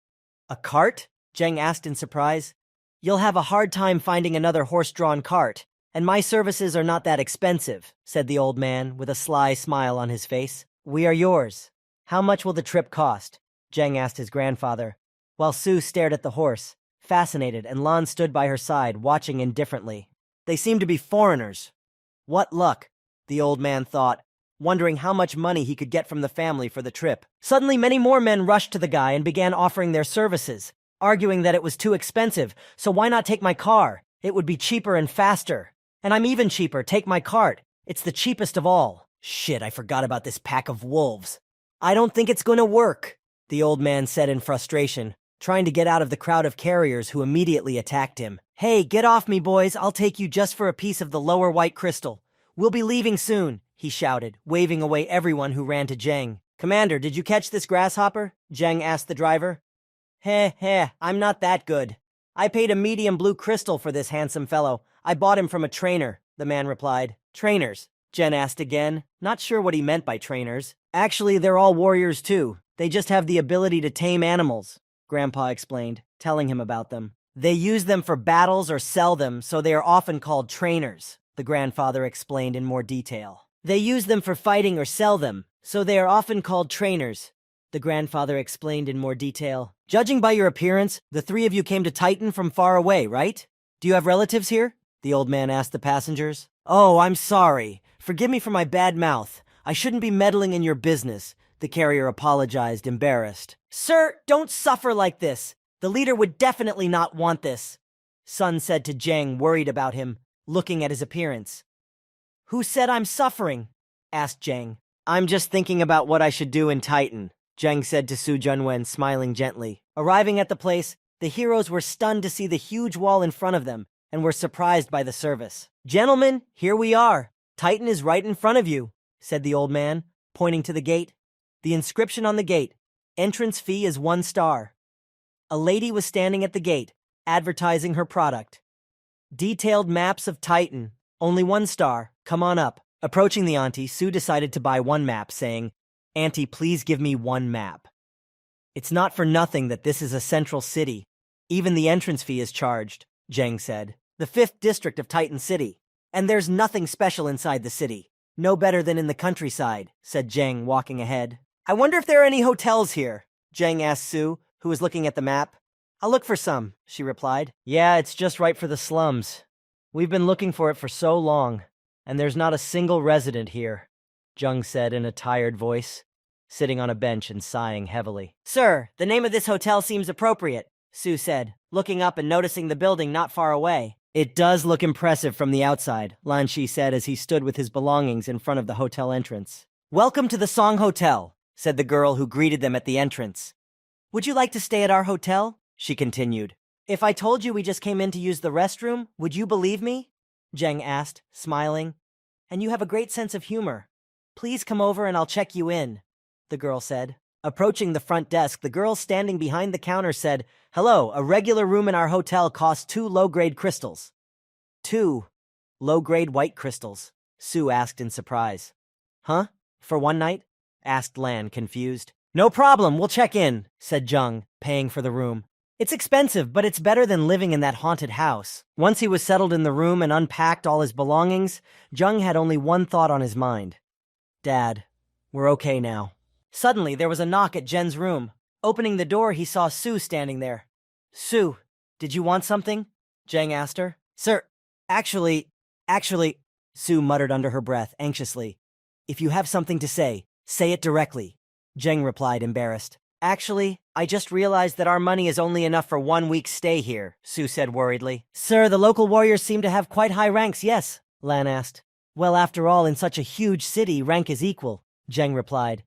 A cart? Zheng asked in surprise. You'll have a hard time finding another horse-drawn cart, and my services are not that expensive, said the old man with a sly smile on his face. We are yours. How much will the trip cost? Zheng asked his grandfather, while Su stared at the horse, fascinated, and Lan stood by her side, watching indifferently. They seemed to be foreigners. What luck, the old man thought, wondering how much money he could get from the family for the trip. Suddenly, many more men rushed to the guy and began offering their services, arguing that it was too expensive, so why not take my car? It would be cheaper and faster. And I'm even cheaper, take my cart. It's the cheapest of all. Shit, I forgot about this pack of wolves. I don't think it's going to work, the old man said in frustration, trying to get out of the crowd of carriers who immediately attacked him. Hey, get off me, boys. I'll take you just for a piece of the lower white crystal. We'll be leaving soon, he shouted, waving away everyone who ran to Zheng. Commander, did you catch this grasshopper? Zheng asked the driver. Heh, I'm not that good. I paid a medium blue crystal for this handsome fellow. I bought him from a trainer, the man replied. Trainers? Jen asked again, not sure what he meant by trainers. Actually, they're all warriors too. They just have the ability to tame animals, Grandpa explained, telling him about them. They use them for battles or sell them, so they are often called trainers, the grandfather explained in more detail. They use them for fighting or sell them, so they are often called trainers, the grandfather explained in more detail. Judging by your appearance, the 3 of you came to Titan from far away, right? Do you have relatives here? The old man asked the passengers. Oh, I'm sorry. Forgive me for my bad mouth. I shouldn't be meddling in your business, the carrier apologized, embarrassed. Sir, don't suffer like this. The leader would definitely not want this, Sun said to Zheng, worried about him, looking at his appearance. Who said I'm suffering? Asked Zheng. I'm just thinking about what I should do in Titan, Zhang said to Su Junwen, smiling gently. Arriving at the place, the heroes were stunned to see the huge wall in front of them and were surprised by the service. Gentlemen, here we are. Titan is right in front of you, said the old man, pointing to the gate. The inscription on the gate, entrance fee is 1 star. A lady was standing at the gate, advertising her product. Detailed maps of Titan, only 1 star, come on up. Approaching the auntie, Su decided to buy 1 map, saying, Auntie, please give me 1 map. It's not for nothing that this is a central city. Even the entrance fee is charged, Zhang said. The 5th district of Titan City. And there's nothing special inside the city. No better than in the countryside, said Zhang, walking ahead. I wonder if there are any hotels here, Zhang asked Su, who was looking at the map. I'll look for some, she replied. Yeah, it's just right for the slums. We've been looking for it for so long, and there's not a single resident here, Zhang said in a tired voice, sitting on a bench and sighing heavily. Sir, the name of this hotel seems appropriate, Su said, looking up and noticing the building not far away. It does look impressive from the outside, Lan Shi said as he stood with his belongings in front of the hotel entrance. Welcome to the Song Hotel, said the girl who greeted them at the entrance. Would you like to stay at our hotel? She continued. If I told you we just came in to use the restroom, would you believe me? Zhang asked, smiling. And you have a great sense of humor. Please come over and I'll check you in, the girl said. Approaching the front desk, the girl standing behind the counter said, Hello, a regular room in our hotel costs 2 low-grade crystals. 2 low-grade white crystals? Su asked in surprise. Huh? For 1 night? Asked Lan, confused. No problem, we'll check in, said Zhang, paying for the room. It's expensive, but it's better than living in that haunted house. Once he was settled in the room and unpacked all his belongings, Zhang had only one thought on his mind. Dad, we're okay now. Suddenly, there was a knock at Jen's room. Opening the door, he saw Su standing there. Su, did you want something? Zhang asked her. Sir, actually, Su muttered under her breath, anxiously. If you have something to say it directly, Zhang replied, embarrassed. Actually, I just realized that our money is only enough for 1 week's stay here, Su said worriedly. Sir, the local warriors seem to have quite high ranks, yes? Lan asked. Well, after all, in such a huge city, rank is equal, Zhang replied.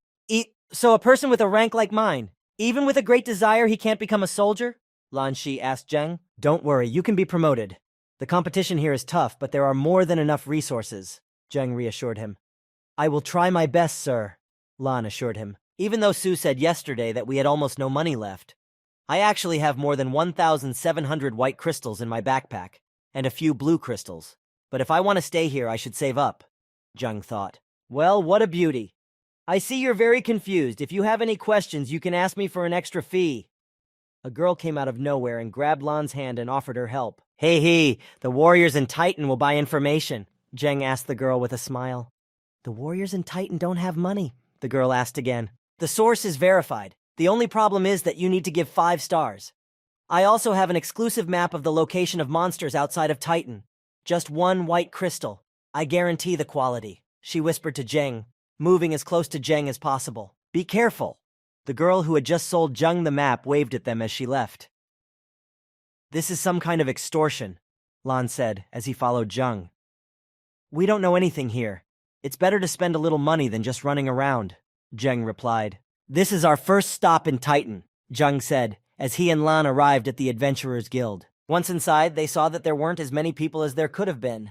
So a person with a rank like mine, even with a great desire, he can't become a soldier? Lan Shi asked Zhang. Don't worry, you can be promoted. The competition here is tough, but there are more than enough resources, Zhang reassured him. I will try my best, sir, Lan assured him. Even though Su said yesterday that we had almost no money left, I actually have more than 1,700 white crystals in my backpack, and a few blue crystals. But if I want to stay here, I should save up, Zhang thought. Well, what a beauty. I see you're very confused. If you have any questions, you can ask me for an extra fee. A girl came out of nowhere and grabbed Lan's hand and offered her help. Hey, the warriors in Titan will buy information, Zhang asked the girl with a smile. The warriors in Titan don't have money, the girl asked again. The source is verified. The only problem is that you need to give 5 stars. I also have an exclusive map of the location of monsters outside of Titan. Just 1 white crystal. I guarantee the quality, she whispered to Zhang, moving as close to Zhang as possible. Be careful. The girl who had just sold Zhang the map waved at them as she left. This is some kind of extortion, Lan said as he followed Zhang. We don't know anything here. It's better to spend a little money than just running around, Zhang replied. This is our first stop in Titan, Zhang said, as he and Lan arrived at the Adventurers Guild. Once inside, they saw that there weren't as many people as there could have been.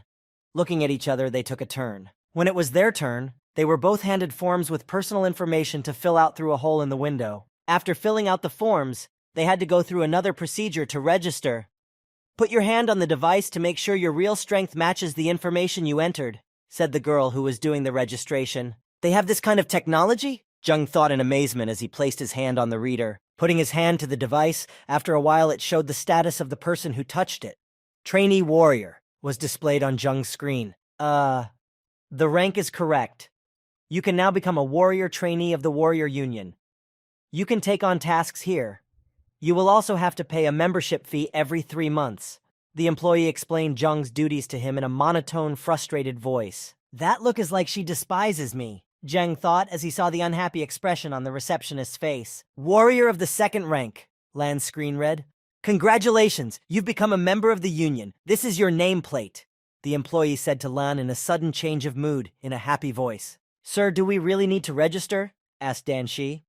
Looking at each other, they took a turn. When it was their turn, they were both handed forms with personal information to fill out through a hole in the window. After filling out the forms, they had to go through another procedure to register. Put your hand on the device to make sure your real strength matches the information you entered, said the girl who was doing the registration. They have this kind of technology? Zhang thought in amazement as he placed his hand on the reader. Putting his hand to the device, after a while it showed the status of the person who touched it. Trainee Warrior was displayed on Zhang's screen. The rank is correct. You can now become a warrior trainee of the Warrior Union. You can take on tasks here. You will also have to pay a membership fee every 3 months. The employee explained Zhang's duties to him in a monotone, frustrated voice. That look is like she despises me, Zhang thought as he saw the unhappy expression on the receptionist's face. Warrior of the 2nd rank, Lan's screen read. Congratulations, you've become a member of the Union. This is your nameplate, the employee said to Lan in a sudden change of mood, in a happy voice. Sir, do we really need to register? Asked Dan Shi.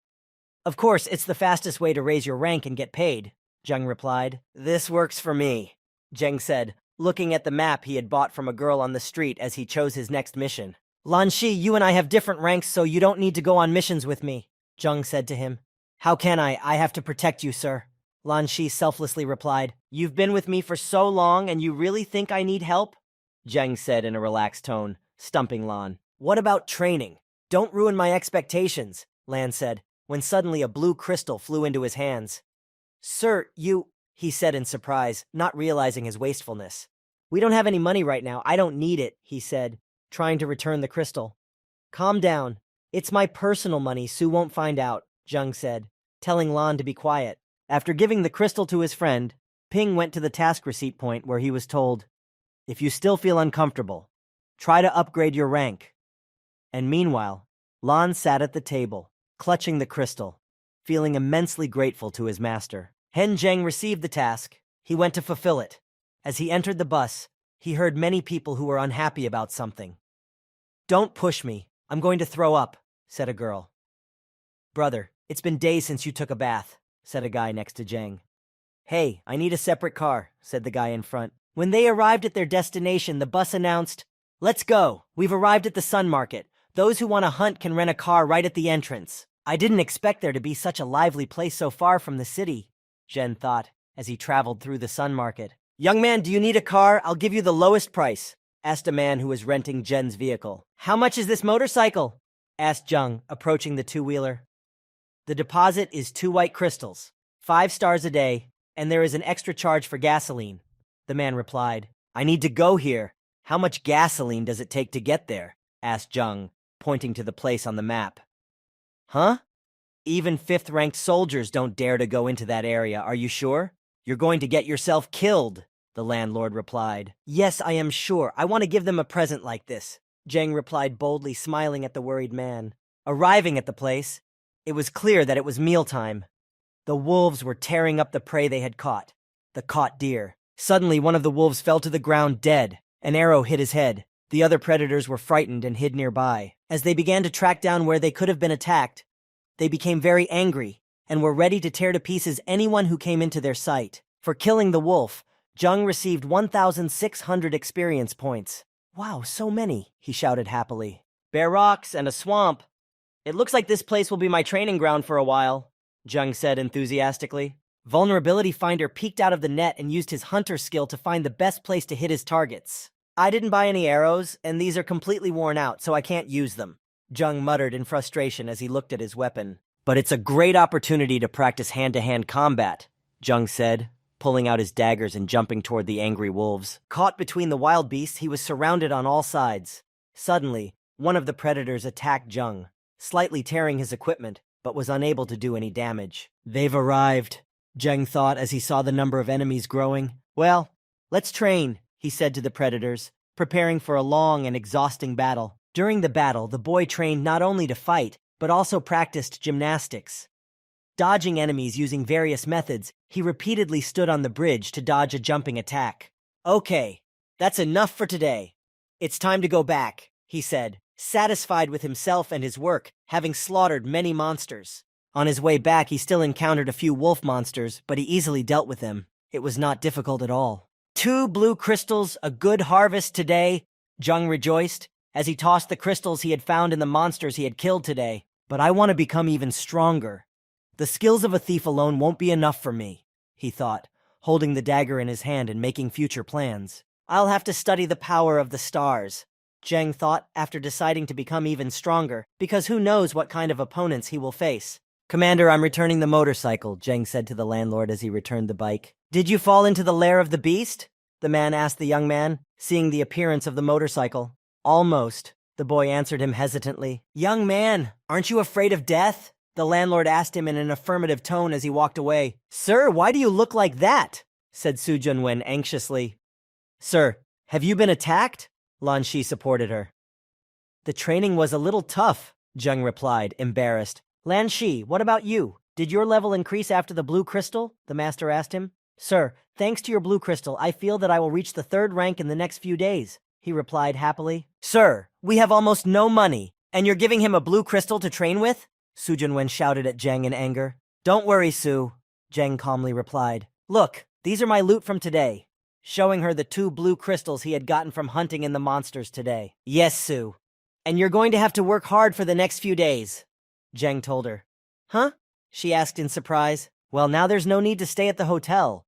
Of course, it's the fastest way to raise your rank and get paid, Zheng replied. This works for me, Zheng said, looking at the map he had bought from a girl on the street as he chose his next mission. Lan Shi, you and I have different ranks, so you don't need to go on missions with me, Zheng said to him. How can I? I have to protect you, sir. Lan Shi selflessly replied. You've been with me for so long, and you really think I need help? Zheng said in a relaxed tone, stumping Lan. What about training? Don't ruin my expectations, Lan said, when suddenly a blue crystal flew into his hands. Sir, he said in surprise, not realizing his wastefulness. We don't have any money right now. I don't need it, he said, trying to return the crystal. Calm down. It's my personal money, Sue won't find out, Zheng said, telling Lan to be quiet. After giving the crystal to his friend, Ping went to the task receipt point where he was told, if you still feel uncomfortable, try to upgrade your rank. And meanwhile, Lan sat at the table, clutching the crystal, feeling immensely grateful to his master. Hen Zheng received the task. He went to fulfill it. As he entered the bus, he heard many people who were unhappy about something. Don't push me. I'm going to throw up, said a girl. Brother, it's been days since you took a bath, said a guy next to Zheng. Hey, I need a separate car, said the guy in front. When they arrived at their destination, the bus announced, Let's go. We've arrived at the Sun Market. Those who want to hunt can rent a car right at the entrance. I didn't expect there to be such a lively place so far from the city, Zhen thought, as he traveled through the Sun Market. Young man, do you need a car? I'll give you the lowest price, asked a man who was renting Zhen's vehicle. How much is this motorcycle? Asked Zheng, approaching the two-wheeler. The deposit is 2 white crystals, 5 stars a day, and there is an extra charge for gasoline, the man replied. I need to go here. How much gasoline does it take to get there? Asked Zheng, pointing to the place on the map. Huh? Even 5th-ranked soldiers don't dare to go into that area, are you sure? You're going to get yourself killed, the landlord replied. Yes, I am sure. I want to give them a present like this, Zheng replied boldly, smiling at the worried man. Arriving at the place, it was clear that it was mealtime. The wolves were tearing up the prey they had caught, the caught deer. Suddenly, one of the wolves fell to the ground dead. An arrow hit his head. The other predators were frightened and hid nearby. As they began to track down where they could have been attacked, they became very angry and were ready to tear to pieces anyone who came into their sight. For killing the wolf, Zheng received 1,600 experience points. Wow, so many, he shouted happily. Bare rocks and a swamp. It looks like this place will be my training ground for a while, Zheng said enthusiastically. Vulnerability Finder peeked out of the net and used his hunter skill to find the best place to hit his targets. I didn't buy any arrows, and these are completely worn out, so I can't use them, Zheng muttered in frustration as he looked at his weapon. But it's a great opportunity to practice hand-to-hand combat, Zheng said, pulling out his daggers and jumping toward the angry wolves. Caught between the wild beasts, he was surrounded on all sides. Suddenly, one of the predators attacked Zheng, slightly tearing his equipment, but was unable to do any damage. They've arrived, Zheng thought as he saw the number of enemies growing. Well, let's train, he said to the predators, preparing for a long and exhausting battle. During the battle, the boy trained not only to fight, but also practiced gymnastics. Dodging enemies using various methods, he repeatedly stood on the bridge to dodge a jumping attack. Okay, that's enough for today. It's time to go back, he said, satisfied with himself and his work, having slaughtered many monsters. On his way back, he still encountered a few wolf monsters, but he easily dealt with them. It was not difficult at all. 2 blue crystals, a good harvest today, Zheng rejoiced, as he tossed the crystals he had found in the monsters he had killed today. But I want to become even stronger. The skills of a thief alone won't be enough for me, he thought, holding the dagger in his hand and making future plans. I'll have to study the power of the stars, Zheng thought after deciding to become even stronger, because who knows what kind of opponents he will face. Commander, I'm returning the motorcycle, Zheng said to the landlord as he returned the bike. Did you fall into the lair of the beast? The man asked the young man, seeing the appearance of the motorcycle. Almost, the boy answered him hesitantly. Young man, aren't you afraid of death? The landlord asked him in an affirmative tone as he walked away. Sir, why do you look like that? Said Su Junwen anxiously. Sir, have you been attacked? Lan Shi supported her. The training was a little tough, Zheng replied, embarrassed. Lan Shi, what about you? Did your level increase after the blue crystal? The master asked him. Sir, thanks to your blue crystal, I feel that I will reach the 3rd rank in the next few days, he replied happily. Sir, we have almost no money, and you're giving him a blue crystal to train with? Su Junwen shouted at Zheng in anger. Don't worry, Su, Zheng calmly replied. Look, these are my loot from today, showing her the 2 blue crystals he had gotten from hunting in the monsters today. Yes, Su. And you're going to have to work hard for the next few days, Zheng told her. Huh? She asked in surprise. Well, now there's no need to stay at the hotel.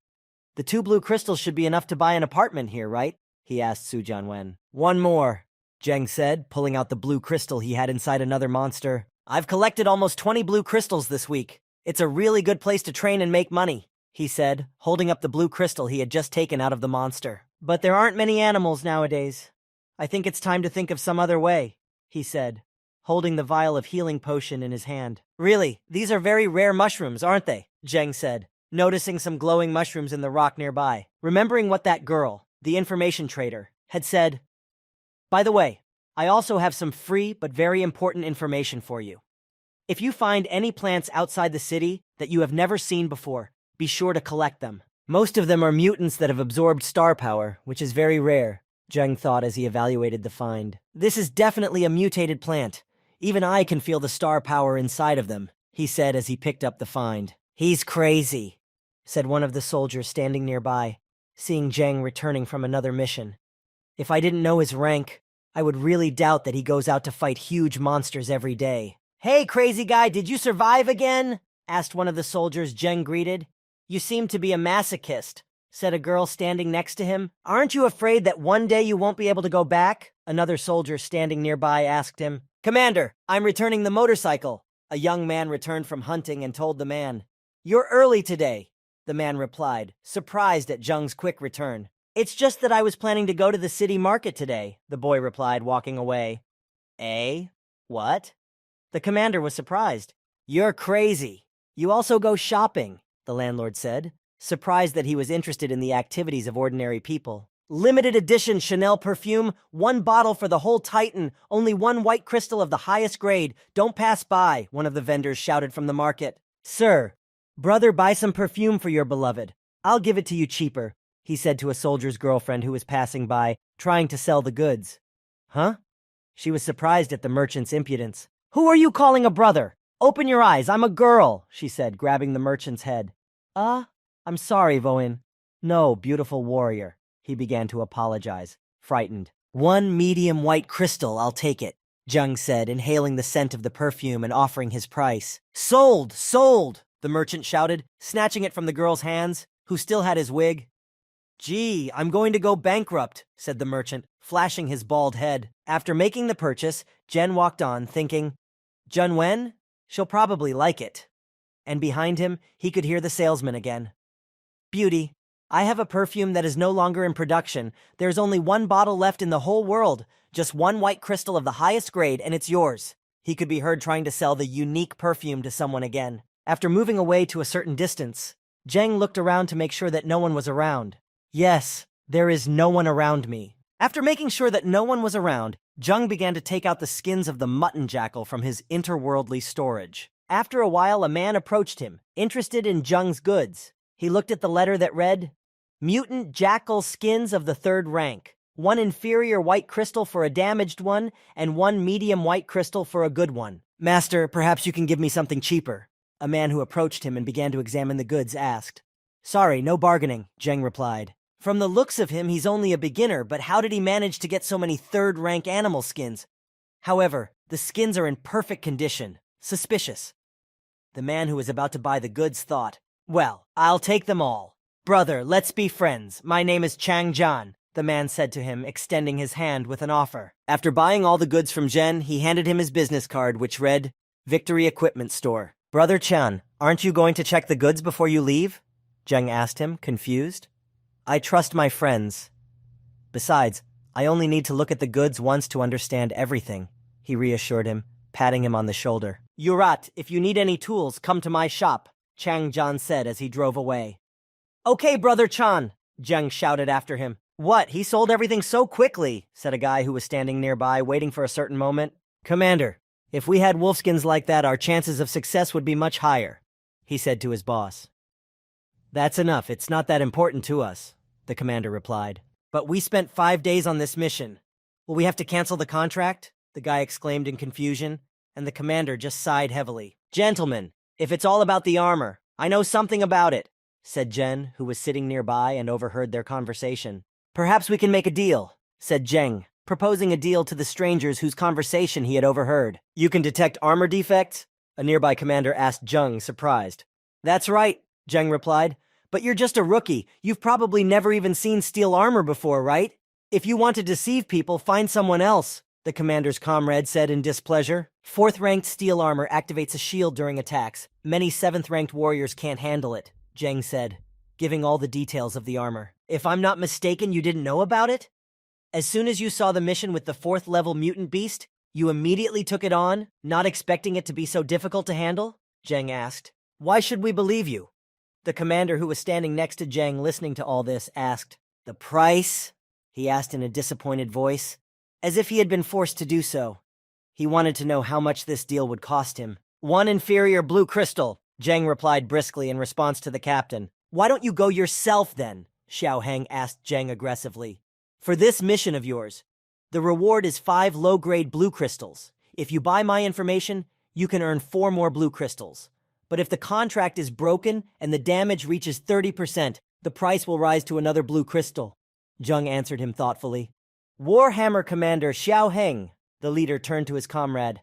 The 2 blue crystals should be enough to buy an apartment here, right? He asked Su Junwen. One more, Zheng said, pulling out the blue crystal he had inside another monster. I've collected almost 20 blue crystals this week. It's a really good place to train and make money, he said, holding up the blue crystal he had just taken out of the monster. But there aren't many animals nowadays. I think it's time to think of some other way, he said, holding the vial of healing potion in his hand. Really, these are very rare mushrooms, aren't they? Zheng said, noticing some glowing mushrooms in the rock nearby, remembering what that girl, the information trader, had said. By the way, I also have some free but very important information for you. If you find any plants outside the city that you have never seen before, be sure to collect them. Most of them are mutants that have absorbed star power, which is very rare, Zheng thought as he evaluated the find. This is definitely a mutated plant. Even I can feel the star power inside of them, he said as he picked up the find. He's crazy, said one of the soldiers standing nearby, seeing Zheng returning from another mission. If I didn't know his rank, I would really doubt that he goes out to fight huge monsters every day. Hey, crazy guy, did you survive again? Asked one of the soldiers Zheng greeted. You seem to be a masochist, said a girl standing next to him. Aren't you afraid that one day you won't be able to go back? Another soldier standing nearby asked him. Commander, I'm returning the motorcycle. A young man returned from hunting and told the man. You're early today, the man replied, surprised at Zheng's quick return. It's just that I was planning to go to the city market today, the boy replied, walking away. Eh? What? The commander was surprised. You're crazy. You also go shopping, the landlord said, surprised that he was interested in the activities of ordinary people. Limited edition Chanel perfume, 1 bottle for the whole Titan, only 1 white crystal of the highest grade. Don't pass by, one of the vendors shouted from the market. Sir, brother, buy some perfume for your beloved. I'll give it to you cheaper, he said to a soldier's girlfriend who was passing by, trying to sell the goods. Huh? She was surprised at the merchant's impudence. Who are you calling a brother? Open your eyes, I'm a girl, she said, grabbing the merchant's head. I'm sorry, Voin. No, beautiful warrior. He began to apologize, frightened. 1 medium white crystal, I'll take it, Zheng said, inhaling the scent of the perfume and offering his price. Sold! Sold! The merchant shouted, snatching it from the girl's hands, who still had his wig. Gee, I'm going to go bankrupt, said the merchant, flashing his bald head. After making the purchase, Jen walked on, thinking, Junwen? She'll probably like it. And behind him, he could hear the salesman again. Beauty, I have a perfume that is no longer in production. There's only 1 bottle left in the whole world, just 1 white crystal of the highest grade, and it's yours. He could be heard trying to sell the unique perfume to someone again. After moving away to a certain distance, Zheng looked around to make sure that no one was around. Yes, there is no one around me. After making sure that no one was around, Zheng began to take out the skins of the mutton jackal from his interworldly storage. After a while, a man approached him, interested in Zheng's goods. He looked at the letter that read, Mutant jackal skins of the 3rd rank. 1 inferior white crystal for a damaged one, and 1 medium white crystal for a good one. Master, perhaps you can give me something cheaper. A man who approached him and began to examine the goods asked. Sorry, no bargaining, Zheng replied. From the looks of him, he's only a beginner, but how did he manage to get so many 3rd-rank animal skins? However, the skins are in perfect condition. Suspicious. The man who was about to buy the goods thought, well, I'll take them all. Brother, let's be friends. My name is Chang Jan, the man said to him, extending his hand with an offer. After buying all the goods from Jen, he handed him his business card, which read, Victory Equipment Store. Brother Chan, aren't you going to check the goods before you leave? Zheng asked him, confused. I trust my friends. Besides, I only need to look at the goods once to understand everything, he reassured him, patting him on the shoulder. Yurat, if you need any tools, come to my shop, Chang Jan said as he drove away. Okay, Brother Chan, Zheng shouted after him. What, he sold everything so quickly, said a guy who was standing nearby, waiting for a certain moment. Commander, if we had wolfskins like that, our chances of success would be much higher, he said to his boss. That's enough, it's not that important to us, the commander replied. But we spent 5 days on this mission. Will we have to cancel the contract? The guy exclaimed in confusion, and the commander just sighed heavily. Gentlemen, if it's all about the armor, I know something about it, said Jen, who was sitting nearby and overheard their conversation. Perhaps we can make a deal, said Zheng, proposing a deal to the strangers whose conversation he had overheard. You can detect armor defects? A nearby commander asked Zheng, surprised. That's right, Zheng replied. But you're just a rookie. You've probably never even seen steel armor before, right? If you want to deceive people, find someone else, the commander's comrade said in displeasure. 4th-ranked steel armor activates a shield during attacks. Many 7th-ranked warriors can't handle it, Zheng said, giving all the details of the armor. If I'm not mistaken, you didn't know about it? As soon as you saw the mission with the 4th-level mutant beast, you immediately took it on, not expecting it to be so difficult to handle? Zheng asked. Why should we believe you? The commander, who was standing next to Zheng listening to all this, asked. The price? He asked in a disappointed voice, as if he had been forced to do so. He wanted to know how much this deal would cost him. 1 inferior blue crystal, Zheng replied briskly in response to the captain. Why don't you go yourself then? Xiao Heng asked Zheng aggressively. For this mission of yours, the reward is 5 low-grade blue crystals. If you buy my information, you can earn 4 more blue crystals. But if the contract is broken and the damage reaches 30%, the price will rise to another blue crystal. Zheng answered him thoughtfully. Warhammer Commander Xiao Heng, the leader turned to his comrade.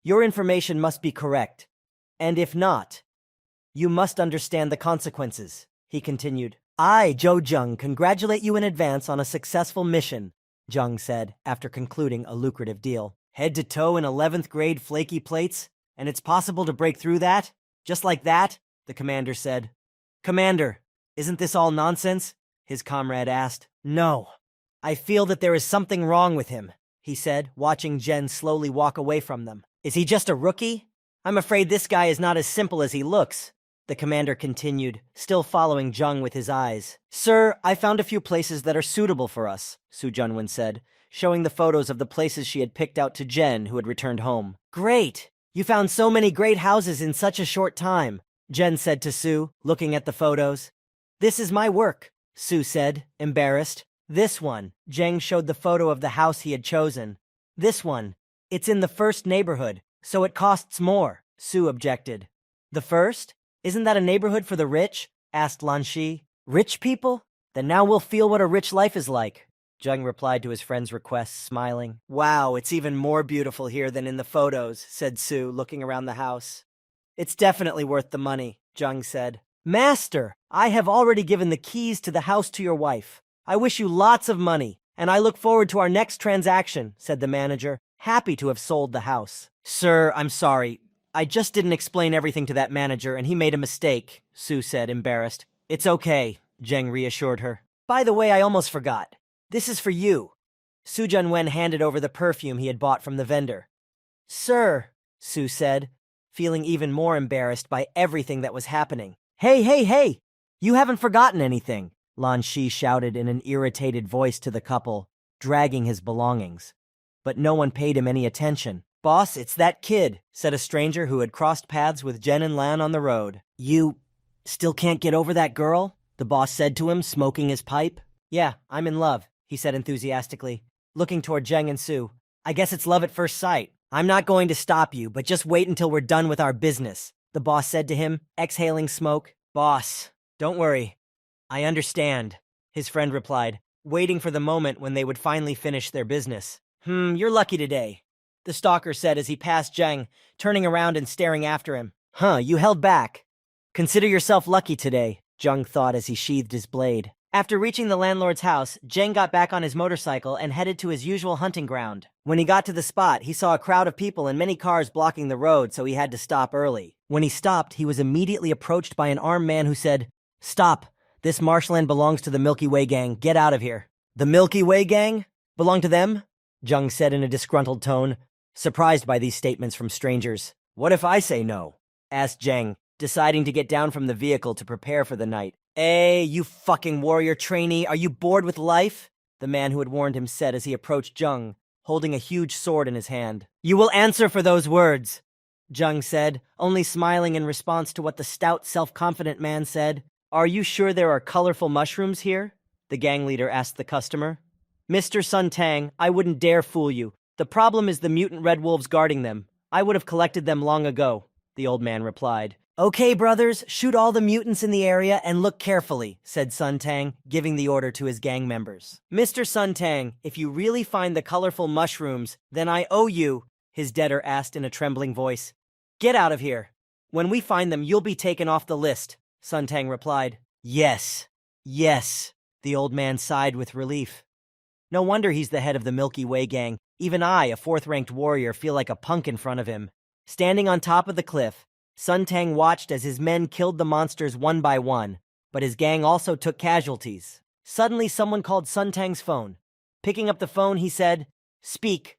Your information must be correct. And if not, you must understand the consequences, he continued. I, Zhou Zheng, congratulate you in advance on a successful mission, Zheng said, after concluding a lucrative deal. Head to toe in 11th grade flaky plates, and it's possible to break through that? Just like that? The commander said. Commander, isn't this all nonsense? His comrade asked. No. I feel that there is something wrong with him, he said, watching Jen slowly walk away from them. Is he just a rookie? I'm afraid this guy is not as simple as he looks, the commander continued, still following Zheng with his eyes. Sir, I found a few places that are suitable for us, Su Junwen said, showing the photos of the places she had picked out to Jen, who had returned home. Great! You found so many great houses in such a short time, Jen said to Su, looking at the photos. This is my work, Su said, embarrassed. This one, Zheng showed the photo of the house he had chosen. This one, it's in the first neighborhood, so it costs more, Su objected. The first? Isn't that a neighborhood for the rich? Asked Lan Shi. Rich people? Then now we'll feel what a rich life is like. Zheng replied to his friend's request, smiling. Wow, it's even more beautiful here than in the photos, said Su, looking around the house. It's definitely worth the money, Zheng said. Master, I have already given the keys to the house to your wife. I wish you lots of money, and I look forward to our next transaction, said the manager, happy to have sold the house. Sir, I'm sorry. I just didn't explain everything to that manager, and he made a mistake, Su said, embarrassed. It's okay, Zheng reassured her. By the way, I almost forgot. This is for you. Su Junwen handed over the perfume he had bought from the vendor. Sir, Su said, feeling even more embarrassed by everything that was happening. Hey! You haven't forgotten anything, Lan Shi shouted in an irritated voice to the couple, dragging his belongings. But no one paid him any attention. Boss, it's that kid, said a stranger who had crossed paths with Jen and Lan on the road. You still can't get over that girl? The boss said to him, smoking his pipe. Yeah, I'm in love, he said enthusiastically, looking toward Zheng and Su. I guess it's love at first sight. I'm not going to stop you, but just wait until we're done with our business, the boss said to him, exhaling smoke. Boss, don't worry. I understand, his friend replied, waiting for the moment when they would finally finish their business. You're lucky today, the stalker said as he passed Zheng, turning around and staring after him. You held back. Consider yourself lucky today, Zheng thought as he sheathed his blade. After reaching the landlord's house, Zheng got back on his motorcycle and headed to his usual hunting ground. When he got to the spot, he saw a crowd of people and many cars blocking the road, so he had to stop early. When he stopped, he was immediately approached by an armed man who said, Stop! This marshland belongs to the Milky Way gang. Get out of here. The Milky Way gang? Belong to them? Zheng said in a disgruntled tone, surprised by these statements from strangers. What if I say no? Asked Zheng, deciding to get down from the vehicle to prepare for the night. Hey, you fucking warrior trainee, are you bored with life? The man who had warned him said as he approached Zheng, holding a huge sword in his hand. You will answer for those words, Zheng said, only smiling in response to what the stout, self-confident man said. Are you sure there are colorful mushrooms here? The gang leader asked the customer. Mr. Sun Tang, I wouldn't dare fool you. The problem is the mutant red wolves guarding them. I would have collected them long ago. the old man replied. Okay, brothers, shoot all the mutants in the area and look carefully, said Suntang, giving the order to his gang members. Mr. Suntang, if you really find the colorful mushrooms, then I owe you, his debtor asked in a trembling voice. Get out of here. When we find them, you'll be taken off the list, Suntang replied. Yes, the old man sighed with relief. No wonder he's the head of the Milky Way gang. Even I, a fourth-ranked warrior, feel like a punk in front of him. Standing on top of the cliff, Suntang watched as his men killed the monsters one by one, but his gang also took casualties. Suddenly, someone called Suntang's phone. Picking up the phone, he said, Speak.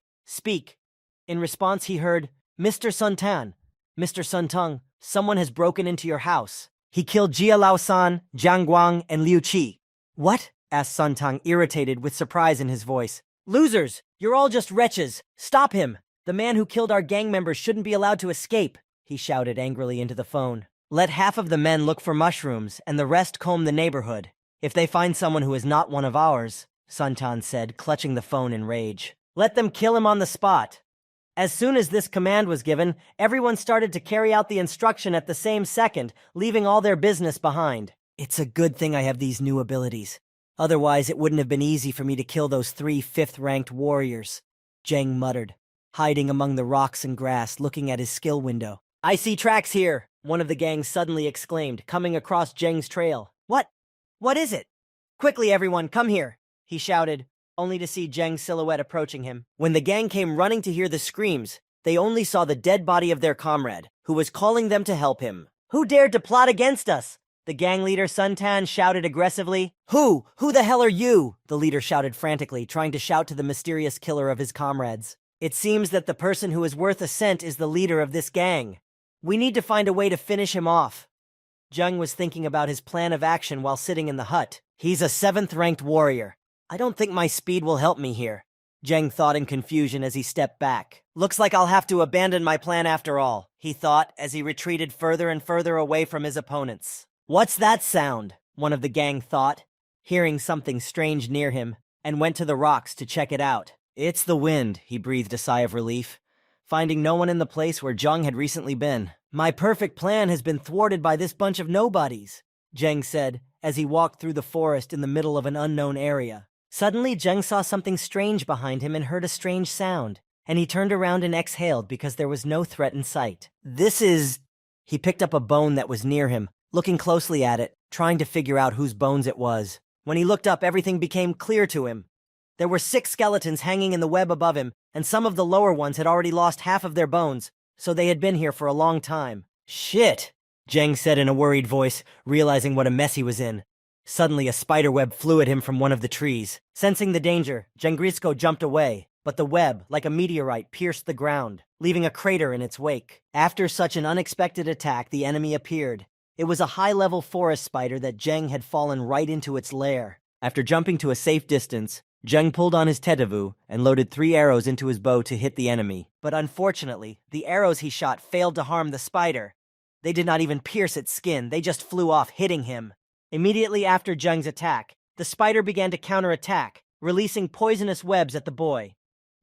In response, he heard, Mr. Suntan, Mr. Suntang, someone has broken into your house. He killed Jia Lao-san, Jiang Guang, and Liu Qi. What? Asked Suntang, irritated with surprise in his voice. Losers! You're all just wretches! Stop him! The man who killed our gang members shouldn't be allowed to escape, he shouted angrily into the phone. Let half of the men look for mushrooms, and the rest comb the neighborhood. If they find someone who is not one of ours, Suntan said, clutching the phone in rage. Let them kill him on the spot. As soon as this command was given, everyone started to carry out the instruction at the same second, leaving all their business behind. It's a good thing I have these new abilities. Otherwise, it wouldn't have been easy for me to kill those 3 fifth-ranked warriors, Zheng muttered, hiding among the rocks and grass, looking at his skill window. I see tracks here, one of the gang suddenly exclaimed, coming across Zheng's trail. What is it? Quickly, everyone, come here, he shouted, only to see Zheng's silhouette approaching him. When the gang came running to hear the screams, they only saw the dead body of their comrade, who was calling them to help him. Who dared to plot against us? The gang leader Suntan shouted aggressively. Who the hell are you? The leader shouted frantically, trying to shout to the mysterious killer of his comrades. It seems that the person who is worth a cent is the leader of this gang. We need to find a way to finish him off. Zheng was thinking about his plan of action while sitting in the hut. He's a 7th-ranked warrior. I don't think my speed will help me here, Zheng thought in confusion as he stepped back. Looks like I'll have to abandon my plan after all, he thought as he retreated further and further away from his opponents. What's that sound? One of the gang thought, hearing something strange near him, and went to the rocks to check it out. It's the wind, he breathed a sigh of relief, finding no one in the place where Zheng had recently been. My perfect plan has been thwarted by this bunch of nobodies, Zheng said, as he walked through the forest in the middle of an unknown area. Suddenly, Zheng saw something strange behind him and heard a strange sound, and he turned around and exhaled because there was no threat in sight. This is... He picked up a bone that was near him, looking closely at it, trying to figure out whose bones it was. When he looked up, everything became clear to him. There were 6 skeletons hanging in the web above him, and some of the lower ones had already lost half of their bones, so they had been here for a long time. Shit, Zheng said in a worried voice, realizing what a mess he was in. Suddenly, a spiderweb flew at him from one of the trees. Sensing the danger, Jengrisco jumped away, but the web, like a meteorite, pierced the ground, leaving a crater in its wake. After such an unexpected attack, the enemy appeared. It was a high-level forest spider that Zheng had fallen right into its lair. After jumping to a safe distance, Zheng pulled on his tetavu and loaded 3 arrows into his bow to hit the enemy. But unfortunately, the arrows he shot failed to harm the spider. They did not even pierce its skin, they just flew off, hitting him. Immediately after Zheng's attack, the spider began to counterattack, releasing poisonous webs at the boy.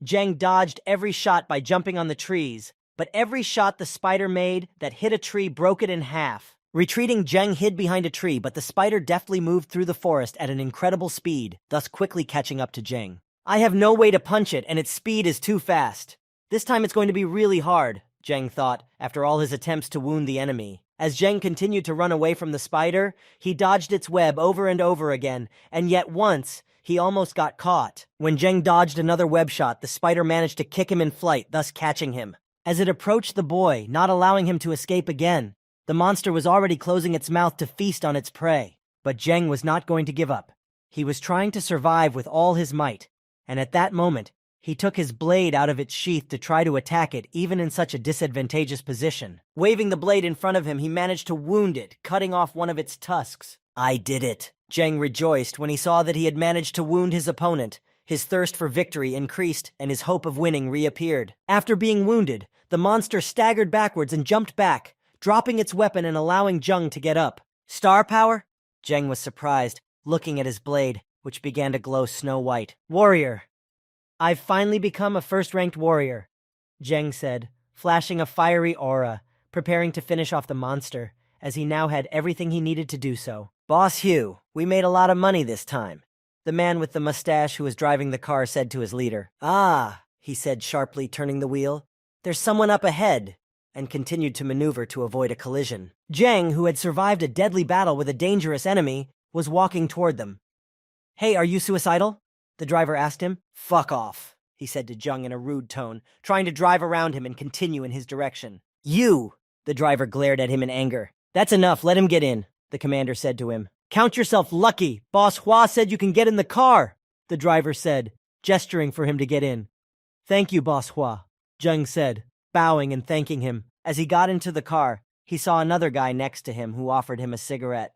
Zheng dodged every shot by jumping on the trees, but every shot the spider made that hit a tree broke it in half. Retreating, Zheng hid behind a tree, but the spider deftly moved through the forest at an incredible speed, thus quickly catching up to Zheng. I have no way to punch it, and its speed is too fast. This time it's going to be really hard, Zheng thought, after all his attempts to wound the enemy. As Zheng continued to run away from the spider, he dodged its web over and over again, and yet once, he almost got caught. When Zheng dodged another web shot, the spider managed to kick him in flight, thus catching him. As it approached the boy, not allowing him to escape again, the monster was already closing its mouth to feast on its prey. But Zheng was not going to give up. He was trying to survive with all his might, and at that moment, he took his blade out of its sheath to try to attack it, even in such a disadvantageous position. Waving the blade in front of him, he managed to wound it, cutting off one of its tusks. I did it. Zheng rejoiced when he saw that he had managed to wound his opponent. His thirst for victory increased, and his hope of winning reappeared. After being wounded, the monster staggered backwards and jumped back, dropping its weapon and allowing Zheng to get up. Star power? Zheng was surprised, looking at his blade, which began to glow snow-white. Warrior. I've finally become a first-ranked warrior, Zheng said, flashing a fiery aura, preparing to finish off the monster, as he now had everything he needed to do so. "Boss Hugh, we made a lot of money this time," the man with the mustache who was driving the car said to his leader. "Ah," he said sharply, turning the wheel. "There's someone up ahead," and continued to maneuver to avoid a collision. Zheng, who had survived a deadly battle with a dangerous enemy, was walking toward them. "Hey, are you suicidal?" the driver asked him. "Fuck off," he said to Zheng in a rude tone, trying to drive around him and continue in his direction. "You!" the driver glared at him in anger. "That's enough, let him get in," the commander said to him. "Count yourself lucky. Boss Hua said you can get in the car," the driver said, gesturing for him to get in. "Thank you, Boss Hua," Zheng said, bowing and thanking him. As he got into the car, he saw another guy next to him who offered him a cigarette.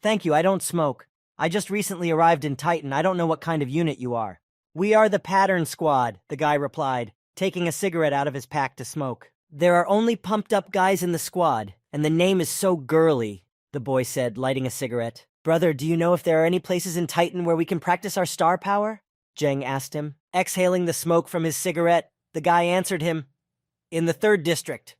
"Thank you, I don't smoke. I just recently arrived in Titan. I don't know what kind of unit you are." "We are the Pattern Squad," the guy replied, taking a cigarette out of his pack to smoke. "There are only pumped-up guys in the squad, and the name is so girly," the boy said, lighting a cigarette. "Brother, do you know if there are any places in Titan where we can practice our star power?" Zheng asked him. Exhaling the smoke from his cigarette, the guy answered him, "In the 3rd District.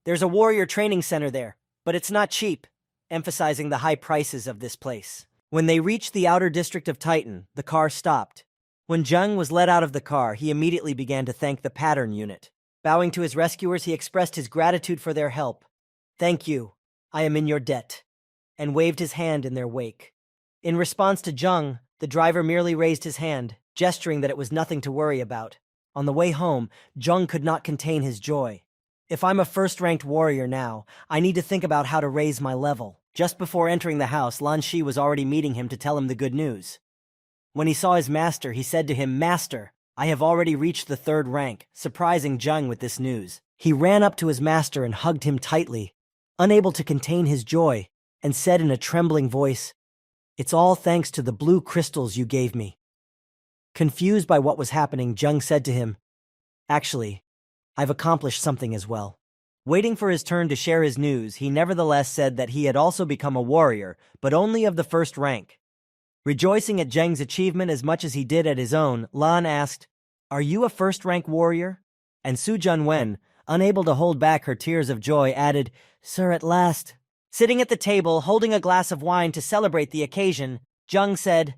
There's a warrior training center there, but it's not cheap," emphasizing the high prices of this place. When they reached the outer district of Titan, the car stopped. When Zheng was let out of the car, he immediately began to thank the Pattern Unit. Bowing to his rescuers, he expressed his gratitude for their help. "Thank you. I am in your debt," and waved his hand in their wake. In response to Zheng, the driver merely raised his hand, gesturing that it was nothing to worry about. On the way home, Zheng could not contain his joy. "If I'm a first-ranked warrior now, I need to think about how to raise my level." Just before entering the house, Lan Shi was already meeting him to tell him the good news. When he saw his master, he said to him, "Master, I have already reached the 3rd rank," surprising Zheng with this news. He ran up to his master and hugged him tightly, unable to contain his joy, and said in a trembling voice, "It's all thanks to the blue crystals you gave me." Confused by what was happening, Zheng said to him, "Actually, I've accomplished something as well." Waiting for his turn to share his news, he nevertheless said that he had also become a warrior, but only of the 1st rank. Rejoicing at Zheng's achievement as much as he did at his own, Lan asked, "Are you a 1st-rank warrior?" And Su Junwen, unable to hold back her tears of joy, added, "Sir, at last." Sitting at the table, holding a glass of wine to celebrate the occasion, Zheng said,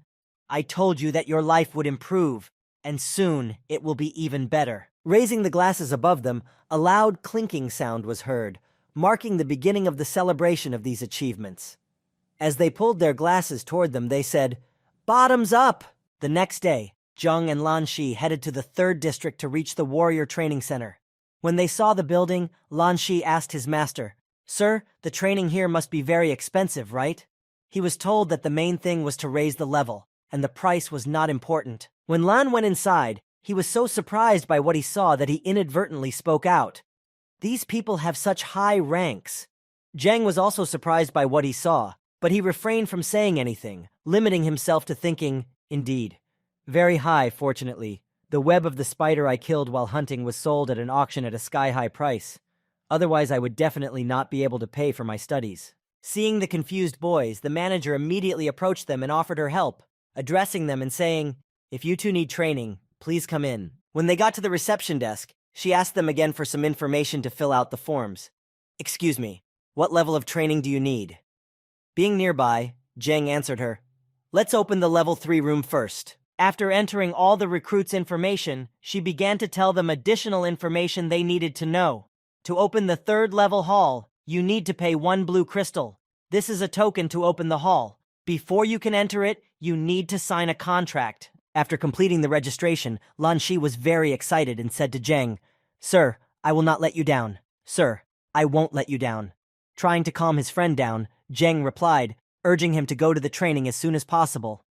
"I told you that your life would improve, and soon it will be even better." Raising the glasses above them, a loud clinking sound was heard, marking the beginning of the celebration of these achievements. As they pulled their glasses toward them, they said, "Bottoms up!" The next day, Zheng and Lan Shi headed to the 3rd District to reach the Warrior Training Center. When they saw the building, Lan Shi asked his master, "Sir, the training here must be very expensive, right?" He was told that the main thing was to raise the level, and the price was not important. When Lan went inside, he was so surprised by what he saw that he inadvertently spoke out. "These people have such high ranks." Zheng was also surprised by what he saw, but he refrained from saying anything, limiting himself to thinking, "Indeed. Very high, fortunately. The web of the spider I killed while hunting was sold at an auction at a sky-high price. Otherwise, I would definitely not be able to pay for my studies." Seeing the confused boys, the manager immediately approached them and offered her help, addressing them and saying, "If you two need training, please come in." When they got to the reception desk, she asked them again for some information to fill out the forms. "Excuse me, what level of training do you need?" Being nearby, Zheng answered her, "Let's open the level 3 room first." After entering all the recruits' information, she began to tell them additional information they needed to know. To open the 3rd level hall, you need to pay 1 blue crystal. This is a token to open the hall. Before you can enter it, you need to sign a contract. After completing the registration, Lan Shi was very excited and said to Zheng, "Sir, I will not let you down. Sir, I won't let you down." Trying to calm his friend down, Zheng replied, urging him to go to the training as soon as possible.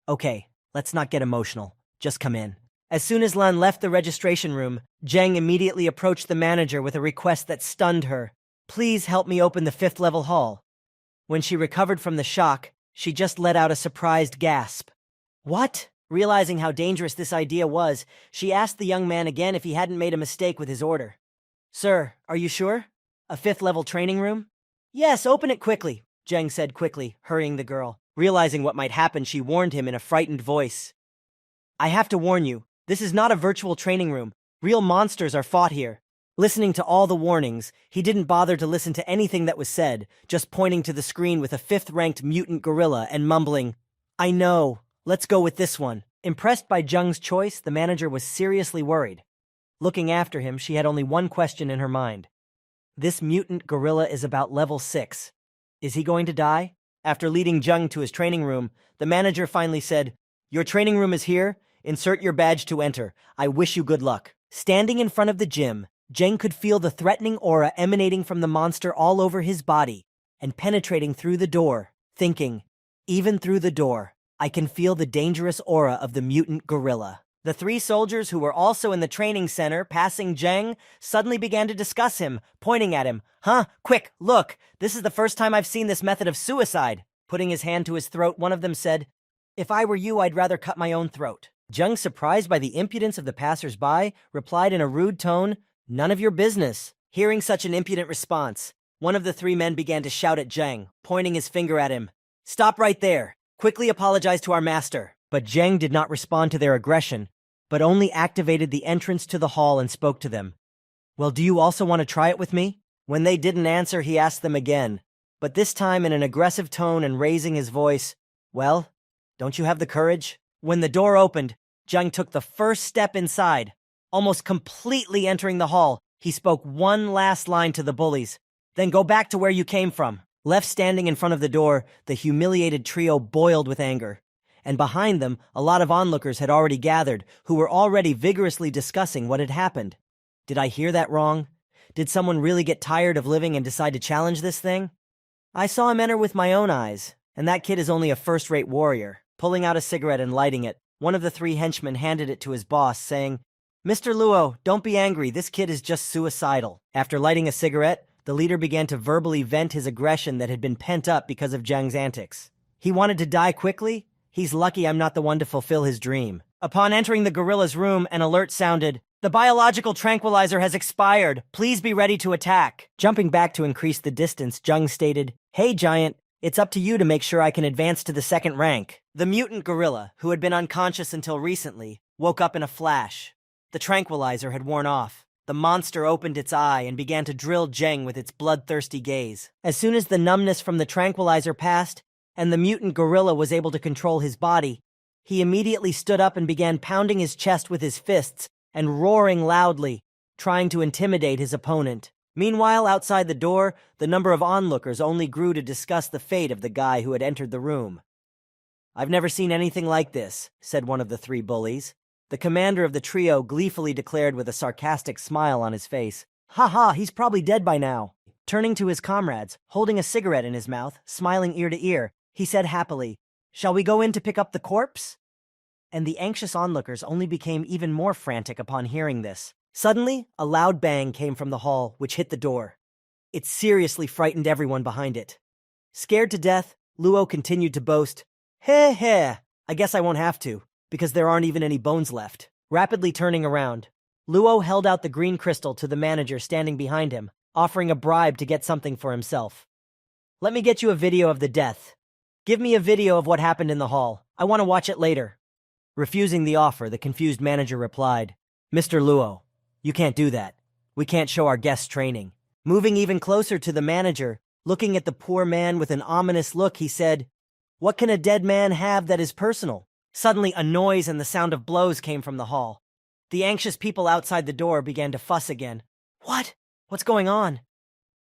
"Okay, let's not get emotional. Just come in." As soon as Lan left the registration room, Zheng immediately approached the manager with a request that stunned her. "Please help me open the 5th level hall." When she recovered from the shock, she just let out a surprised gasp. "What?" Realizing how dangerous this idea was, she asked the young man again if he hadn't made a mistake with his order. "Sir, are you sure? A 5th level training room?" "Yes, open it quickly," Zheng said quickly, hurrying the girl. Realizing what might happen, she warned him in a frightened voice. "I have to warn you, this is not a virtual training room. Real monsters are fought here." Listening to all the warnings, he didn't bother to listen to anything that was said, just pointing to the screen with a fifth-ranked mutant gorilla and mumbling, "I know, let's go with this one." Impressed by Jung's choice, the manager was seriously worried. Looking after him, she had only one question in her mind. This mutant gorilla is about level 6. Is he going to die? After leading Jung to his training room, the manager finally said, "Your training room is here. Insert your badge to enter. I wish you good luck." Standing in front of the gym, Jung could feel the threatening aura emanating from the monster all over his body and penetrating through the door, thinking, even through the door, I can feel the dangerous aura of the mutant gorilla. The 3 soldiers who were also in the training center, passing Jung, suddenly began to discuss him, pointing at him. "Huh? Quick, look! This is the first time I've seen this method of suicide." Putting his hand to his throat, one of them said, "If I were you, I'd rather cut my own throat." Jung, surprised by the impudence of the passers-by, replied in a rude tone, "None of your business." Hearing such an impudent response, one of the 3 men began to shout at Jung, pointing his finger at him. "Stop right there! Quickly apologize to our master." But Jung did not respond to their aggression, but only activated the entrance to the hall and spoke to them. "Well, do you also want to try it with me?" When they didn't answer, he asked them again, but this time in an aggressive tone and raising his voice, "Well, don't you have the courage?" When the door opened, Jung took the first step inside. Almost completely entering the hall, he spoke one last line to the bullies. "Then go back to where you came from." Left standing in front of the door, the humiliated trio boiled with anger. And behind them, a lot of onlookers had already gathered, who were already vigorously discussing what had happened. Did I hear that wrong? Did someone really get tired of living and decide to challenge this thing? I saw him enter with my own eyes, and that kid is only a first-rate warrior. Pulling out a cigarette and lighting it, one of the 3 henchmen handed it to his boss, saying, "Mr. Luo, don't be angry, this kid is just suicidal." After lighting a cigarette, the leader began to verbally vent his aggression that had been pent up because of Jung's antics. He wanted to die quickly? He's lucky I'm not the one to fulfill his dream. Upon entering the gorilla's room, an alert sounded, "The biological tranquilizer has expired. Please be ready to attack." Jumping back to increase the distance, Jung stated, "Hey, Giant, it's up to you to make sure I can advance to the 2nd rank." The mutant gorilla, who had been unconscious until recently, woke up in a flash. The tranquilizer had worn off. The monster opened its eye and began to drill Jung with its bloodthirsty gaze. As soon as the numbness from the tranquilizer passed, and the mutant gorilla was able to control his body, he immediately stood up and began pounding his chest with his fists and roaring loudly, trying to intimidate his opponent. Meanwhile, outside the door, the number of onlookers only grew to discuss the fate of the guy who had entered the room. "I've never seen anything like this," said one of the 3 bullies. The commander of the trio gleefully declared with a sarcastic smile on his face, "Ha ha, he's probably dead by now." Turning to his comrades, holding a cigarette in his mouth, smiling ear to ear, he said happily, "Shall we go in to pick up the corpse?" And the anxious onlookers only became even more frantic upon hearing this. Suddenly, a loud bang came from the hall, which hit the door. It seriously frightened everyone behind it. Scared to death, Luo continued to boast, "Heh heh, I guess I won't have to, because there aren't even any bones left." Rapidly turning around, Luo held out the green crystal to the manager standing behind him, offering a bribe to get something for himself. "Let me get you a video of the death. Give me a video of what happened in the hall. I want to watch it later." Refusing the offer, the confused manager replied, "Mr. Luo, you can't do that. We can't show our guests training." Moving even closer to the manager, looking at the poor man with an ominous look, he said, "What can a dead man have that is personal?" Suddenly, a noise and the sound of blows came from the hall. The anxious people outside the door began to fuss again. "What? What's going on?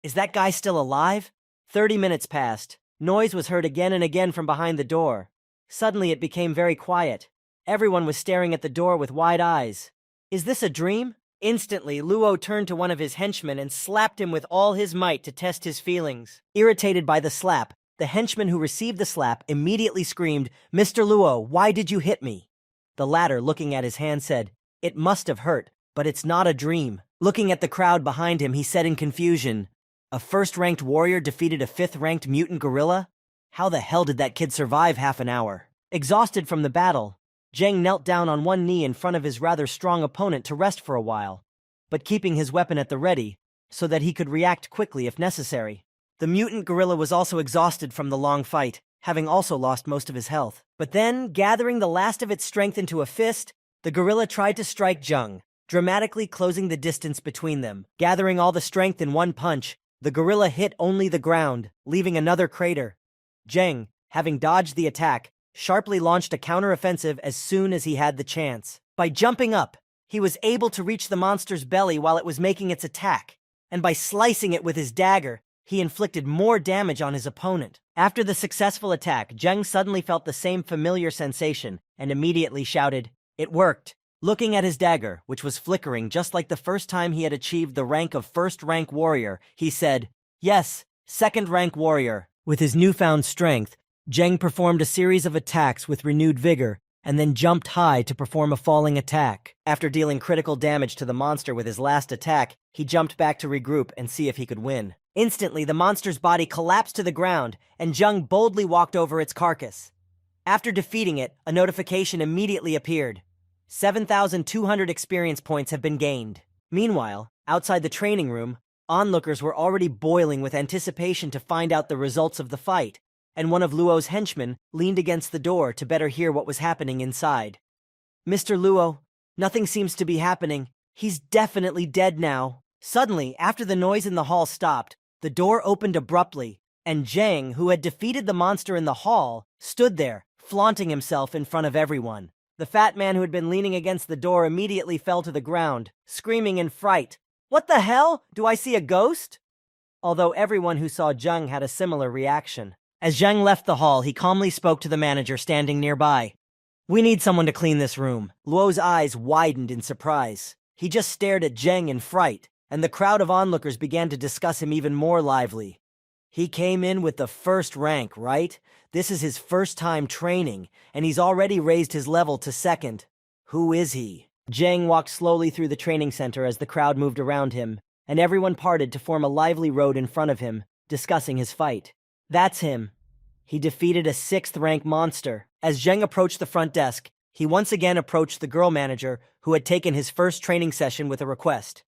Is that guy still alive?" 30 minutes passed. Noise was heard again and again from behind the door. Suddenly, it became very quiet. Everyone was staring at the door with wide eyes. "Is this a dream?" Instantly, Luo turned to one of his henchmen and slapped him with all his might to test his feelings. Irritated by the slap, the henchman who received the slap immediately screamed, "Mr. Luo, why did you hit me?" The latter, looking at his hand, said, "It must have hurt, but it's not a dream." Looking at the crowd behind him, he said in confusion, "A first-ranked warrior defeated a fifth-ranked mutant gorilla? How the hell did that kid survive half an hour?" Exhausted from the battle, Jung knelt down on one knee in front of his rather strong opponent to rest for a while, but keeping his weapon at the ready, so that he could react quickly if necessary. The mutant gorilla was also exhausted from the long fight, having also lost most of his health. But then, gathering the last of its strength into a fist, the gorilla tried to strike Jung. dramatically closing the distance between them. Gathering all the strength in one punch, the gorilla hit only the ground, leaving another crater. Zheng, having dodged the attack, sharply launched a counteroffensive as soon as he had the chance. By jumping up, he was able to reach the monster's belly while it was making its attack, and by slicing it with his dagger, he inflicted more damage on his opponent. After the successful attack, Zheng suddenly felt the same familiar sensation and immediately shouted, "It worked!" Looking at his dagger, which was flickering just like the first time he had achieved the rank of first-rank warrior, he said, "Yes, second-rank warrior." With his newfound strength, Zheng performed a series of attacks with renewed vigor, and then jumped high to perform a falling attack. After dealing critical damage to the monster with his last attack, he jumped back to regroup and see if he could win. Instantly, the monster's body collapsed to the ground, and Zheng boldly walked over its carcass. After defeating it, a notification immediately appeared. 7,200 experience points have been gained. Meanwhile, outside the training room, onlookers were already boiling with anticipation to find out the results of the fight, and one of Luo's henchmen leaned against the door to better hear what was happening inside. "Mr. Luo, nothing seems to be happening. He's definitely dead now." Suddenly, after the noise in the hall stopped, the door opened abruptly, and Zheng, who had defeated the monster in the hall, stood there, flaunting himself in front of everyone. The fat man who had been leaning against the door immediately fell to the ground, screaming in fright, "What the hell? Do I see a ghost?" Although everyone who saw Zheng had a similar reaction. As Zheng left the hall, he calmly spoke to the manager standing nearby. "We need someone to clean this room." Luo's eyes widened in surprise. He just stared at Zheng in fright, and the crowd of onlookers began to discuss him even more lively. "He came in with the first rank, right? This is his first time training, and he's already raised his level to second. Who is he?" Zheng walked slowly through the training center as the crowd moved around him, and everyone parted to form a lively road in front of him, discussing his fight. "That's him. He defeated a 6th-rank monster." As Zheng approached the front desk, he once again approached the girl manager who had taken his first training session with a request.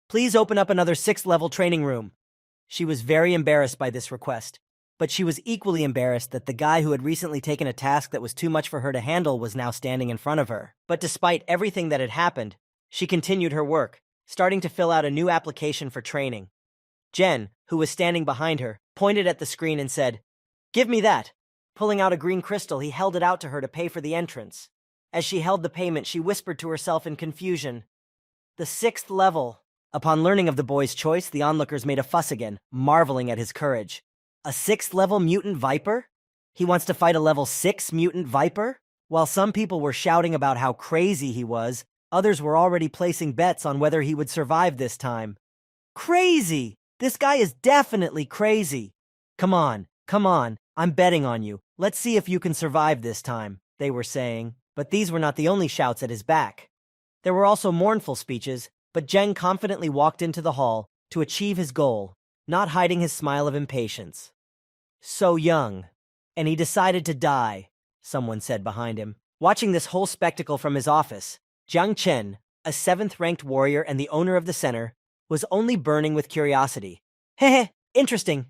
"Please open up another 6th-level training room." She was very embarrassed by this request, but she was equally embarrassed that the guy who had recently taken a task that was too much for her to handle was now standing in front of her. But despite everything that had happened, she continued her work, starting to fill out a new application for training. Jen, who was standing behind her, pointed at the screen and said, "Give me that." Pulling out a green crystal, he held it out to her to pay for the entrance. As she held the payment, she whispered to herself in confusion, "The 6th level." Upon learning of the boy's choice, the onlookers made a fuss again, marveling at his courage. A 6th-level mutant viper? He wants to fight a level 6 mutant viper? While some people were shouting about how crazy he was, others were already placing bets on whether he would survive this time. "Crazy! This guy is definitely crazy. Come on, I'm betting on you. Let's see if you can survive this time," they were saying. But these were not the only shouts at his back. There were also mournful speeches, but Zheng confidently walked into the hall to achieve his goal, not hiding his smile of impatience. "So young, and he decided to die," someone said behind him. Watching this whole spectacle from his office, Jiang Chen, a 7th-ranked warrior and the owner of the center, was only burning with curiosity. "Heh, interesting.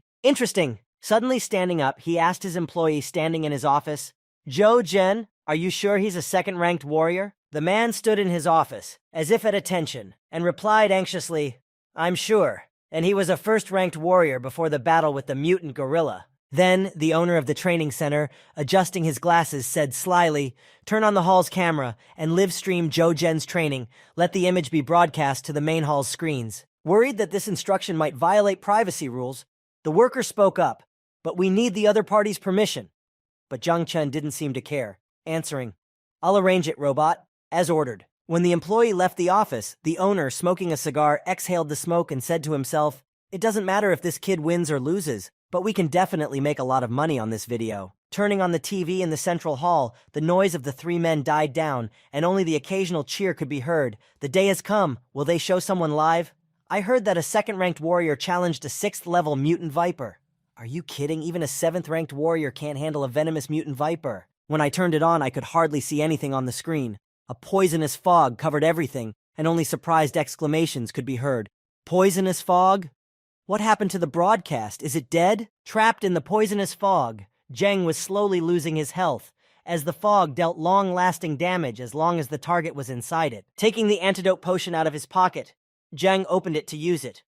Suddenly standing up, he asked his employee standing in his office, "Zhou Zhen, are you sure he's a 2nd-ranked warrior?" The man stood in his office, as if at attention, and replied anxiously, "I'm sure, and he was a 1st-ranked warrior before the battle with the mutant gorilla." Then, the owner of the training center, adjusting his glasses, said slyly, "Turn on the hall's camera and live-stream Zhou Zhen's training. Let the image be broadcast to the main hall's screens." Worried that this instruction might violate privacy rules, the worker spoke up, "But we need the other party's permission." But Jiang Chen didn't seem to care, answering, "I'll arrange it, robot," as ordered. When the employee left the office, the owner, smoking a cigar, exhaled the smoke and said to himself, "It doesn't matter if this kid wins or loses, but we can definitely make a lot of money on this video." Turning on the TV in the central hall, the noise of the 3 men died down, and only the occasional cheer could be heard. "The day has come. Will they show someone live? I heard that a 2nd-ranked warrior challenged a 6th-level mutant viper." Are you kidding? Even a 7th-ranked warrior can't handle a venomous mutant viper. When I turned it on, I could hardly see anything on the screen. A poisonous fog covered everything, and only surprised exclamations could be heard. Poisonous fog? What happened to the broadcast? Is it dead? Trapped in the poisonous fog, Zheng was slowly losing his health, as the fog dealt long-lasting damage as long as the target was inside it. Taking the antidote potion out of his pocket, Zhang opened it to use it.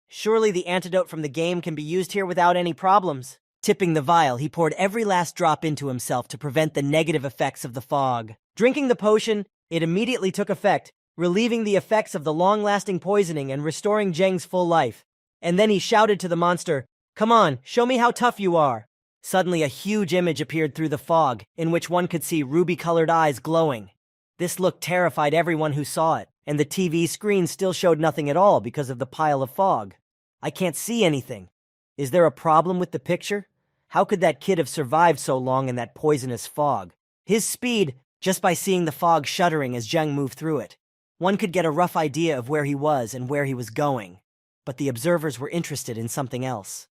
Surely the antidote from the game can be used here without any problems. Tipping the vial, he poured every last drop into himself to prevent the negative effects of the fog. Drinking the potion, it immediately took effect, relieving the effects of the long-lasting poisoning and restoring Zhang's full life. And then he shouted to the monster, "Come on, show me how tough you are." Suddenly a huge image appeared through the fog, in which one could see ruby-colored eyes glowing. This look terrified everyone who saw it, and the TV screen still showed nothing at all because of the pile of fog. "I can't see anything. Is there a problem with the picture? How could that kid have survived so long in that poisonous fog?" His speed, just by seeing the fog shuddering as Zhang moved through it. One could get a rough idea of where he was and where he was going, but the observers were interested in something else.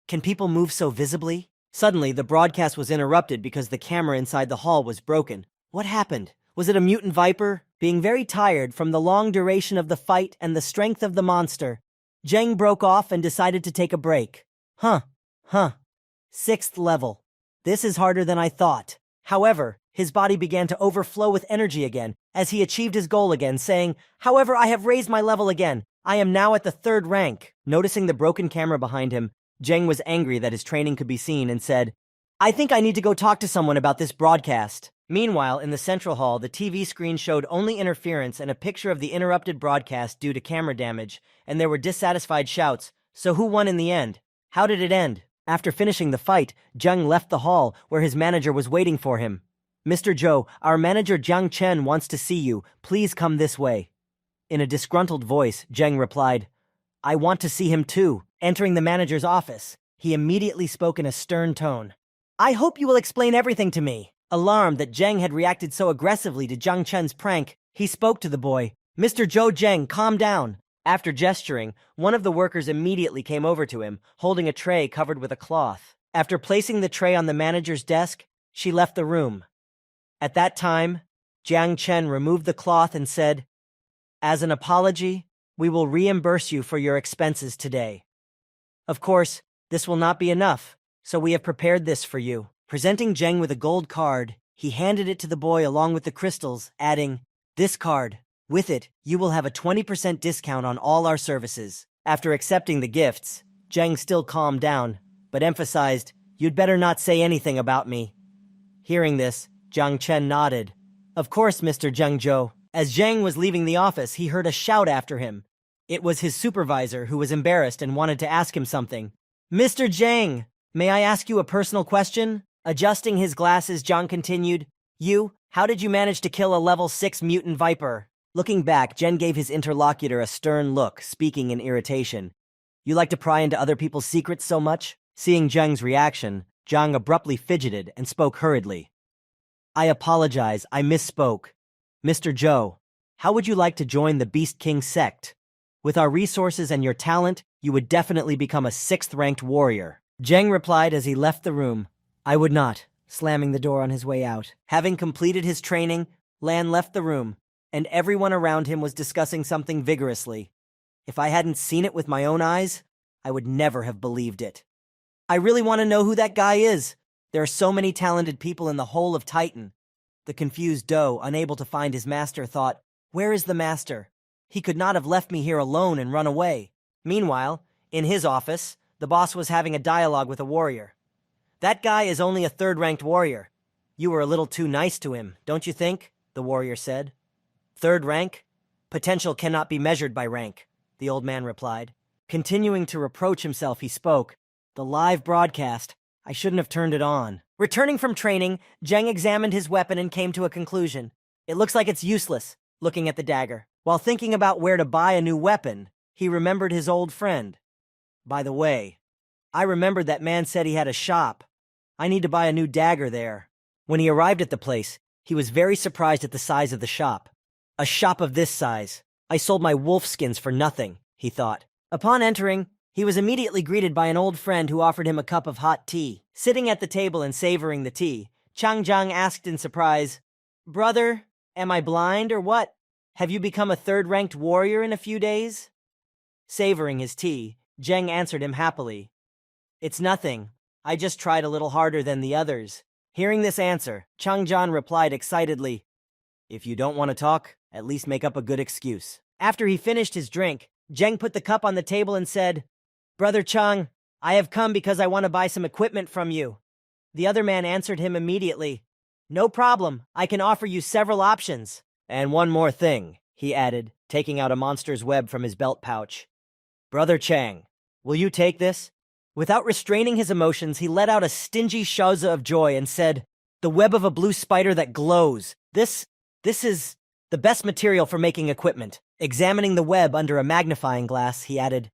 Can people move so visibly? Suddenly, the broadcast was interrupted because the camera inside the hall was broken. What happened? Was it a mutant viper? Being very tired from the long duration of the fight and the strength of the monster, Zhang broke off and decided to take a break. Huh. 6th level. This is harder than I thought. However, his body began to overflow with energy again as he achieved his goal again, saying, "However, I have raised my level again. I am now at the 3rd rank." Noticing the broken camera behind him, Zhang was angry that his training could be seen and said, "I think I need to go talk to someone about this broadcast." Meanwhile, in the central hall, the TV screen showed only interference and a picture of the interrupted broadcast due to camera damage, and there were dissatisfied shouts. So who won in the end? How did it end? After finishing the fight, Zhang left the hall where his manager was waiting for him. "Mr. Zhou, our manager Jiang Chen wants to see you. Please come this way." In a disgruntled voice, Zhang replied, "I want to see him too." Entering the manager's office, he immediately spoke in a stern tone. "I hope you will explain everything to me." Alarmed that Zhang had reacted so aggressively to Jiang Chen's prank, he spoke to the boy. "Mr. Zhou, Zhang, calm down." After gesturing, one of the workers immediately came over to him, holding a tray covered with a cloth. After placing the tray on the manager's desk, she left the room. At that time, Jiang Chen removed the cloth and said, "As an apology, we will reimburse you for your expenses today. Of course, this will not be enough, so we have prepared this for you." Presenting Zhang with a gold card, he handed it to the boy along with the crystals, adding, "This card. With it, you will have a 20% discount on all our services." After accepting the gifts, Zhang still calmed down, but emphasized, "You'd better not say anything about me." Hearing this, Jiang Chen nodded. "Of course, Mr. Zhang Zhou." As Zhang was leaving the office, he heard a shout after him. It was his supervisor who was embarrassed and wanted to ask him something. "Mr. Zhang, may I ask you a personal question?" Adjusting his glasses, Zhang continued, How did you manage to kill a level 6 mutant viper?" Looking back, Zhang gave his interlocutor a stern look, speaking in irritation. "You like to pry into other people's secrets so much?" Seeing Zhang's reaction, Zhang abruptly fidgeted and spoke hurriedly. "I apologize, I misspoke. Mr. Zhou, how would you like to join the Beast King sect? With our resources and your talent, you would definitely become a 6th-ranked warrior." Zhang replied as he left the room, "I would not," slamming the door on his way out. Having completed his training, Lan left the room, and everyone around him was discussing something vigorously. If I hadn't seen it with my own eyes, I would never have believed it. I really want to know who that guy is. There are so many talented people in the whole of Titan. The confused Doe, unable to find his master, thought, "Where is the master? He could not have left me here alone and run away." Meanwhile, in his office, the boss was having a dialogue with a warrior. "That guy is only a 3rd-ranked warrior. You were a little too nice to him, don't you think?" the warrior said. "3rd rank? Potential cannot be measured by rank," the old man replied. Continuing to reproach himself, he spoke, "The live broadcast. I shouldn't have turned it on." Returning from training, Zhang examined his weapon and came to a conclusion. It looks like it's useless, looking at the dagger. While thinking about where to buy a new weapon, he remembered his old friend. "By the way, I remembered that man said he had a shop. I need to buy a new dagger there." When he arrived at the place, he was very surprised at the size of the shop. "A shop of this size. I sold my wolf skins for nothing," he thought. Upon entering, he was immediately greeted by an old friend who offered him a cup of hot tea. Sitting at the table and savoring the tea, Chang Jiang asked in surprise, "Brother, am I blind or what? Have you become a 3rd-ranked warrior in a few days?" Savoring his tea, Zhang answered him happily, "It's nothing. I just tried a little harder than the others. Hearing this answer, Changjan replied excitedly, "If you don't want to talk, at least make up a good excuse." After he finished his drink, Zheng put the cup on the table and said, "Brother Chang, I have come because I want to buy some equipment from you." The other man answered him immediately, "No problem, I can offer you several options." "And one more thing," he added, taking out a monster's web from his belt pouch. "Brother Chang, will you take this?" Without restraining his emotions, he let out a stingy shouza of joy and said, "The web of a blue spider that glows. This is the best material for making equipment." Examining the web under a magnifying glass, he added,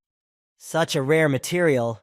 "Such a rare material.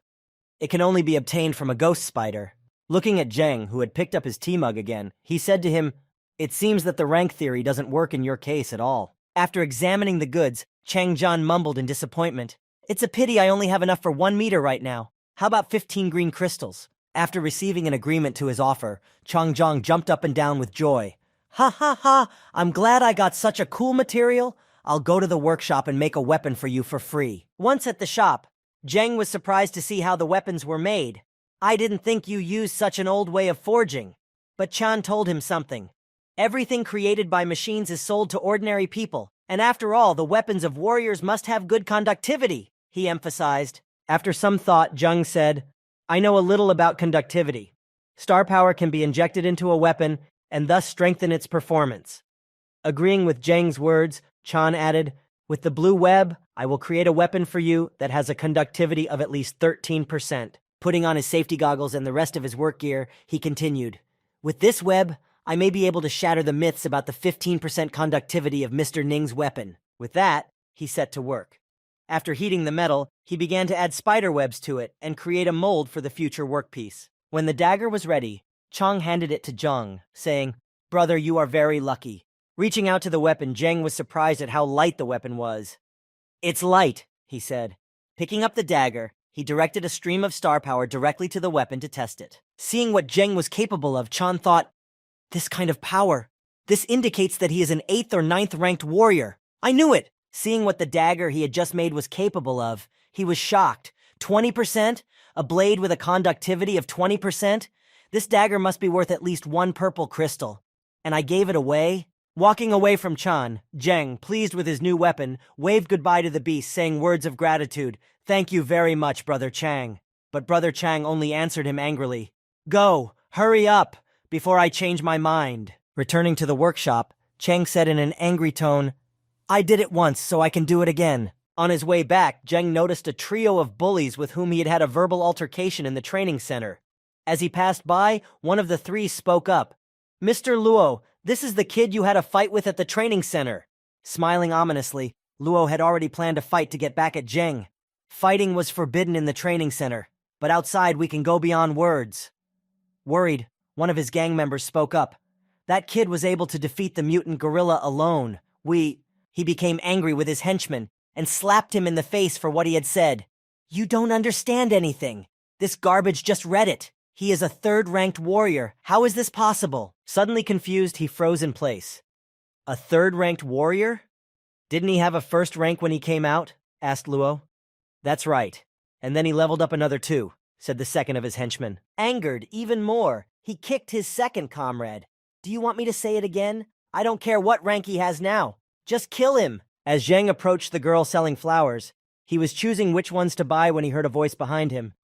It can only be obtained from a ghost spider." Looking at Zheng, who had picked up his tea mug again, he said to him, "It seems that the rank theory doesn't work in your case at all." After examining the goods, Changjan mumbled in disappointment, "It's a pity I only have enough for 1 meter right now. How about 15 green crystals?" After receiving an agreement to his offer, Changjiang jumped up and down with joy. "Ha ha ha! I'm glad I got such a cool material. I'll go to the workshop and make a weapon for you for free." Once at the shop, Zheng was surprised to see how the weapons were made. "I didn't think you used such an old way of forging." But Chan told him something. "Everything created by machines is sold to ordinary people, and after all, the weapons of warriors must have good conductivity," he emphasized. After some thought, Zheng said, "I know a little about conductivity. Star power can be injected into a weapon and thus strengthen its performance." Agreeing with Zheng's words, Chan added, "With the blue web, I will create a weapon for you that has a conductivity of at least 13%. Putting on his safety goggles and the rest of his work gear, he continued, "With this web, I may be able to shatter the myths about the 15% conductivity of Mr. Ning's weapon." With that, he set to work. After heating the metal, he began to add spider webs to it and create a mold for the future workpiece. When the dagger was ready, Chang handed it to Zheng, saying, "Brother, you are very lucky." Reaching out to the weapon, Zheng was surprised at how light the weapon was. "It's light," he said. Picking up the dagger, he directed a stream of star power directly to the weapon to test it. Seeing what Zheng was capable of, Chan thought, "This kind of power. This indicates that he is an 8th or 9th ranked warrior. I knew it." Seeing what the dagger he had just made was capable of, he was shocked. 20%? A blade with a conductivity of 20%? This dagger must be worth at least 1 purple crystal. And I gave it away? Walking away from Chan, Zheng, pleased with his new weapon, waved goodbye to the beast, saying words of gratitude. "Thank you very much, Brother Chang." But Brother Chang only answered him angrily, "Go, hurry up, before I change my mind." Returning to the workshop, Chang said in an angry tone, "I did it once, so I can do it again." On his way back, Zheng noticed a trio of bullies with whom he had had a verbal altercation in the training center. As he passed by, one of the 3 spoke up. "Mr. Luo, this is the kid you had a fight with at the training center." Smiling ominously, Luo had already planned a fight to get back at Zheng. Fighting was forbidden in the training center, but outside we can go beyond words. Worried, one of his gang members spoke up. "That kid was able to defeat the mutant gorilla alone. He became angry with his henchman and slapped him in the face for what he had said. "You don't understand anything. This garbage just read it. He is a 3rd-ranked warrior. How is this possible?" Suddenly confused, he froze in place. "A 3rd-ranked warrior? Didn't he have a 1st rank when he came out?" asked Luo. "That's right. And then he leveled up another 2, said the second of his henchmen. Angered even more, he kicked his second comrade. "Do you want me to say it again? I don't care what rank he has now. Just kill him." As Zheng approached the girl selling flowers, he was choosing which ones to buy when he heard a voice behind him.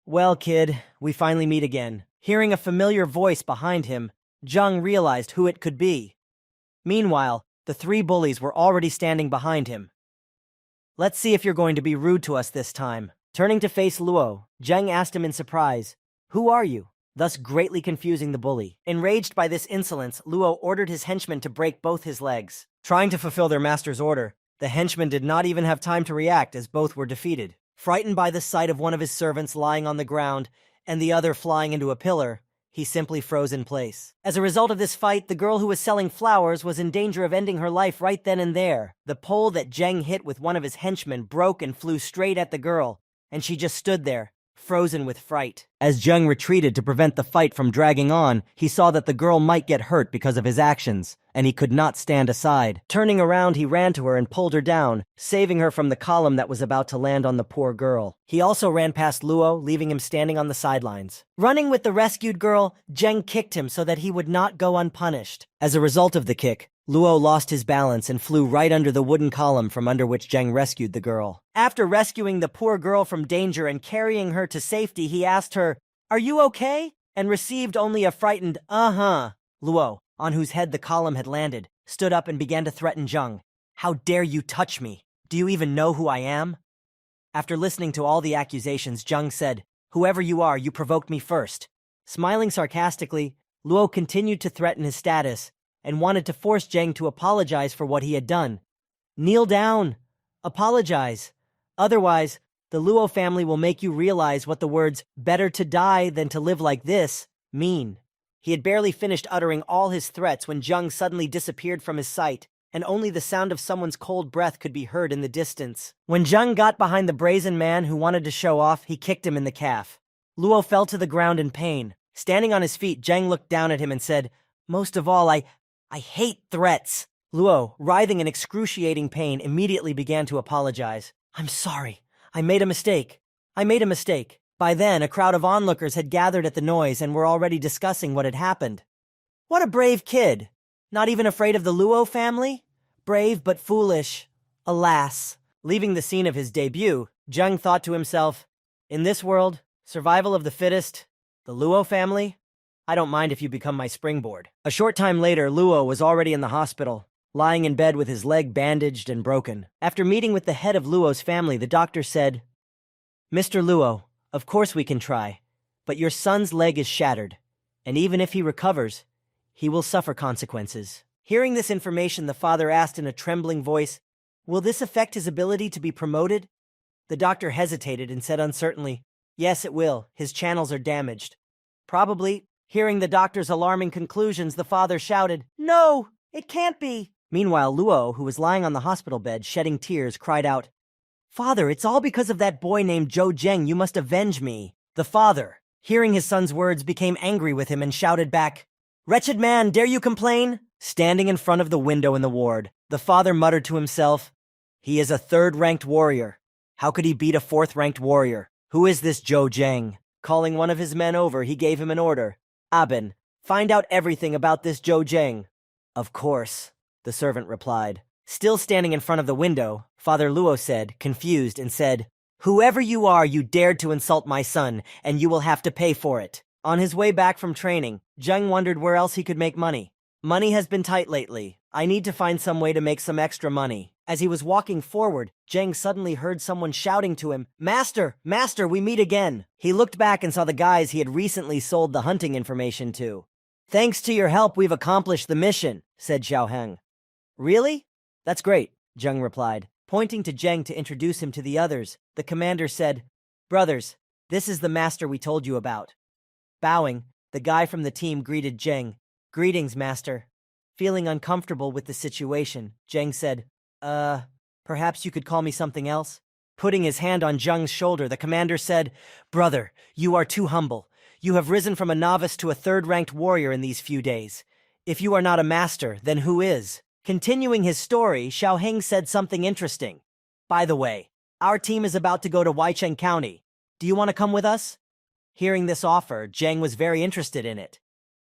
"Well, kid, we finally meet again." Hearing a familiar voice behind him, Zheng realized who it could be. Meanwhile, the 3 bullies were already standing behind him. "Let's see if you're going to be rude to us this time." Turning to face Luo, Zheng asked him in surprise, "Who are you?" thus greatly confusing the bully. Enraged by this insolence, Luo ordered his henchmen to break both his legs. Trying to fulfill their master's order, the henchmen did not even have time to react as both were defeated. Frightened by the sight of one of his servants lying on the ground and the other flying into a pillar, he simply froze in place. As a result of this fight, the girl who was selling flowers was in danger of ending her life right then and there. The pole that Zheng hit with one of his henchmen broke and flew straight at the girl, and she just stood there, frozen with fright. As Jung retreated to prevent the fight from dragging on, he saw that the girl might get hurt because of his actions, and he could not stand aside. Turning around, he ran to her and pulled her down, saving her from the column that was about to land on the poor girl. He also ran past Luo, leaving him standing on the sidelines. Running with the rescued girl, Jeng kicked him so that he would not go unpunished. As a result of the kick, Luo lost his balance and flew right under the wooden column from under which Jeng rescued the girl. After rescuing the poor girl from danger and carrying her to safety, he asked her, "Are you okay?" and received only a frightened, "Uh-huh." Luo, on whose head the column had landed, stood up and began to threaten Jung. "How dare you touch me? Do you even know who I am?" After listening to all the accusations, Jung said, "Whoever you are, you provoked me first." Smiling sarcastically, Luo continued to threaten his status and wanted to force Jeng to apologize for what he had done. "Kneel down. Apologize. Otherwise, the Luo family will make you realize what the words 'better to die than to live like this' mean." He had barely finished uttering all his threats when Jung suddenly disappeared from his sight, and only the sound of someone's cold breath could be heard in the distance. When Jung got behind the brazen man who wanted to show off, he kicked him in the calf. Luo fell to the ground in pain. Standing on his feet, Jeng looked down at him and said, "Most of all, I hate threats." Luo, writhing in excruciating pain, immediately began to apologize. "I'm sorry. I made a mistake. By then, a crowd of onlookers had gathered at the noise and were already discussing what had happened. "What a brave kid. Not even afraid of the Luo family? Brave but foolish. Alas." Leaving the scene of his debut, Jung thought to himself, "In this world, survival of the fittest, the Luo family? I don't mind if you become my springboard." A short time later, Luo was already in the hospital, lying in bed with his leg bandaged and broken. After meeting with the head of Luo's family, the doctor said, "Mr. Luo, of course we can try, but your son's leg is shattered, and even if he recovers, he will suffer consequences." Hearing this information, the father asked in a trembling voice, "Will this affect his ability to be promoted?" The doctor hesitated and said uncertainly, "Yes, it will. His channels are damaged." "Probably." Hearing the doctor's alarming conclusions, the father shouted, "No, it can't be." Meanwhile, Luo, who was lying on the hospital bed shedding tears, cried out, "Father, it's all because of that boy named Zhou Zheng. You must avenge me." The father, hearing his son's words, became angry with him and shouted back, "Wretched man, dare you complain?" Standing in front of the window in the ward, the father muttered to himself, "He is a third-ranked warrior. How could he beat a fourth-ranked warrior? Who is this Zhou Zheng?" Calling one of his men over, he gave him an order. "Aben, find out everything about this Zhou Zheng." "Of course," the servant replied. Still standing in front of the window, Father Luo said, confused, and said, "Whoever you are, you dared to insult my son, and you will have to pay for it." On his way back from training, Jung wondered where else he could make money. "Money has been tight lately. I need to find some way to make some extra money." As he was walking forward, Jeng suddenly heard someone shouting to him, "Master! Master, we meet again!" He looked back and saw the guys he had recently sold the hunting information to. "Thanks to your help, we've accomplished the mission," said Xiaoheng. "Really? That's great," Jung replied. Pointing to Jeng to introduce him to the others, the commander said, "Brothers, this is the master we told you about." Bowing, the guy from the team greeted Jeng. "Greetings, master." Feeling uncomfortable with the situation, Jeng said, Perhaps you could call me something else?" Putting his hand on Jung's shoulder, the commander said, "Brother, you are too humble. You have risen from a novice to a third-ranked warrior in these few days. If you are not a master, then who is?" Continuing his story, Xiaoheng said something interesting. "By the way, our team is about to go to Weicheng County. Do you want to come with us?" Hearing this offer, Jeng was very interested in it.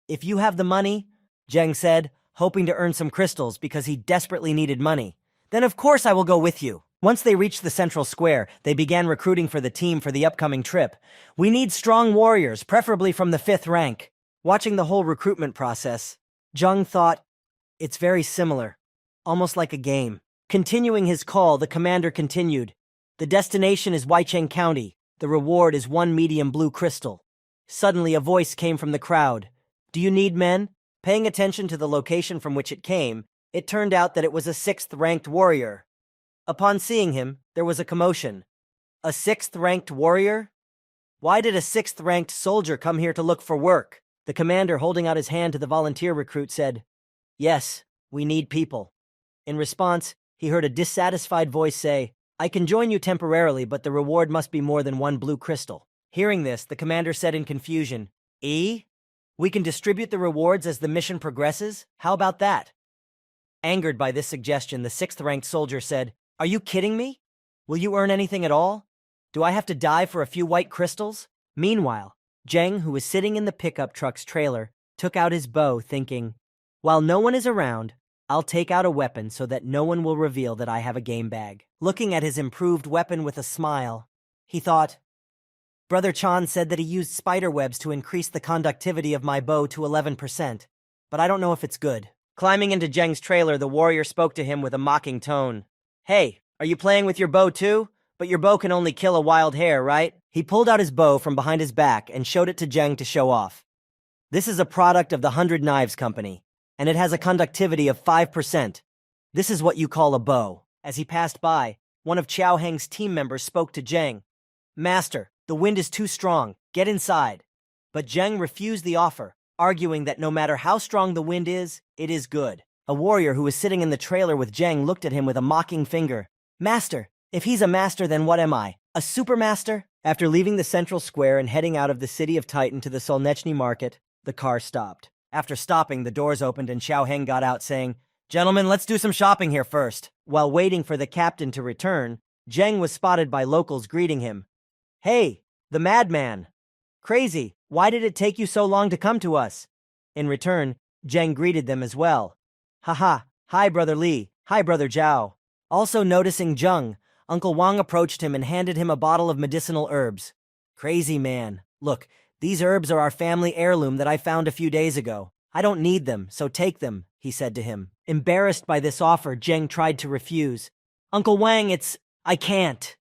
"If you have the money," Jeng said, hoping to earn some crystals because he desperately needed money, "then of course I will go with you." Once they reached the central square, they began recruiting for the team for the upcoming trip. "We need strong warriors, preferably from the 5th rank." Watching the whole recruitment process, Jung thought, "It's very similar, almost like a game." Continuing his call, the commander continued, "The destination is Weicheng County. The reward is 1 medium blue crystal." Suddenly, a voice came from the crowd. "Do you need men?" Paying attention to the location from which it came, it turned out that it was a 6th-ranked warrior. Upon seeing him, there was a commotion. A 6th-ranked warrior? Why did a 6th-ranked soldier come here to look for work? The commander, holding out his hand to the volunteer recruit, said, "Yes, we need people." In response, he heard a dissatisfied voice say, "I can join you temporarily, but the reward must be more than 1 blue crystal." Hearing this, the commander said in confusion, "E? We can distribute the rewards as the mission progresses? How about that?" Angered by this suggestion, the 6th-ranked soldier said, "Are you kidding me? Will you earn anything at all? Do I have to die for a few white crystals?" Meanwhile, Zheng, who was sitting in the pickup truck's trailer, took out his bow, thinking, "While no one is around, I'll take out a weapon so that no one will reveal that I have a game bag." Looking at his improved weapon with a smile, he thought, "Brother Chan said that he used spider webs to increase the conductivity of my bow to 11%, but I don't know if it's good." Climbing into Zheng's trailer, the warrior spoke to him with a mocking tone. "Hey, are you playing with your bow too? But your bow can only kill a wild hare, right?" He pulled out his bow from behind his back and showed it to Zheng to show off. "This is a product of the 100 Knives Company, and it has a conductivity of 5%. This is what you call a bow." As he passed by, one of Qiao Heng's team members spoke to Zheng. "Master, the wind is too strong. Get inside." But Zheng refused the offer, arguing that no matter how strong the wind is, it is good. A warrior who was sitting in the trailer with Zheng looked at him with a mocking finger. "Master, if he's a master, then what am I? A supermaster?" After leaving the central square and heading out of the city of Titan to the Solnechny market, the car stopped. After stopping, the doors opened and Xiao Heng got out saying, "Gentlemen, let's do some shopping here first." While waiting for the captain to return, Zheng was spotted by locals greeting him. "Hey, the madman! Crazy, why did it take you so long to come to us?" In return, Zheng greeted them as well. "Haha, hi Brother Li, hi Brother Zhao." Also noticing Zheng, Uncle Wang approached him and handed him a bottle of medicinal herbs. "Crazy man, look, these herbs are our family heirloom that I found a few days ago. I don't need them, so take them," he said to him. Embarrassed by this offer, Zheng tried to refuse. "Uncle Wang, I can't."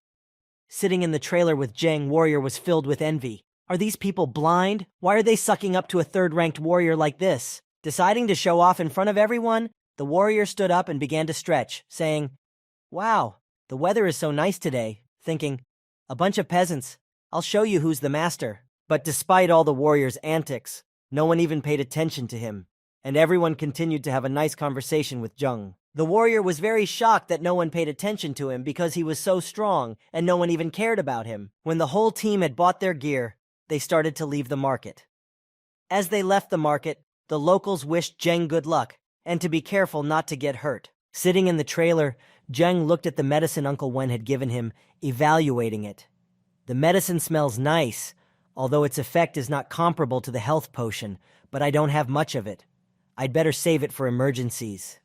Sitting in the trailer with Zheng, Warrior was filled with envy. Are these people blind? Why are they sucking up to a 3rd-ranked warrior like this? Deciding to show off in front of everyone, the warrior stood up and began to stretch, saying, "Wow, the weather is so nice today," thinking, "A bunch of peasants. I'll show you who's the master." But despite all the warrior's antics, no one even paid attention to him, and everyone continued to have a nice conversation with Zheng. The warrior was very shocked that no one paid attention to him because he was so strong and no one even cared about him. When the whole team had bought their gear, they started to leave the market. As they left the market, the locals wished Zheng good luck and to be careful not to get hurt. Sitting in the trailer, Zheng looked at the medicine Uncle Wen had given him, evaluating it. "The medicine smells nice, although its effect is not comparable to the health potion, but I don't have much of it. I'd better save it for emergencies."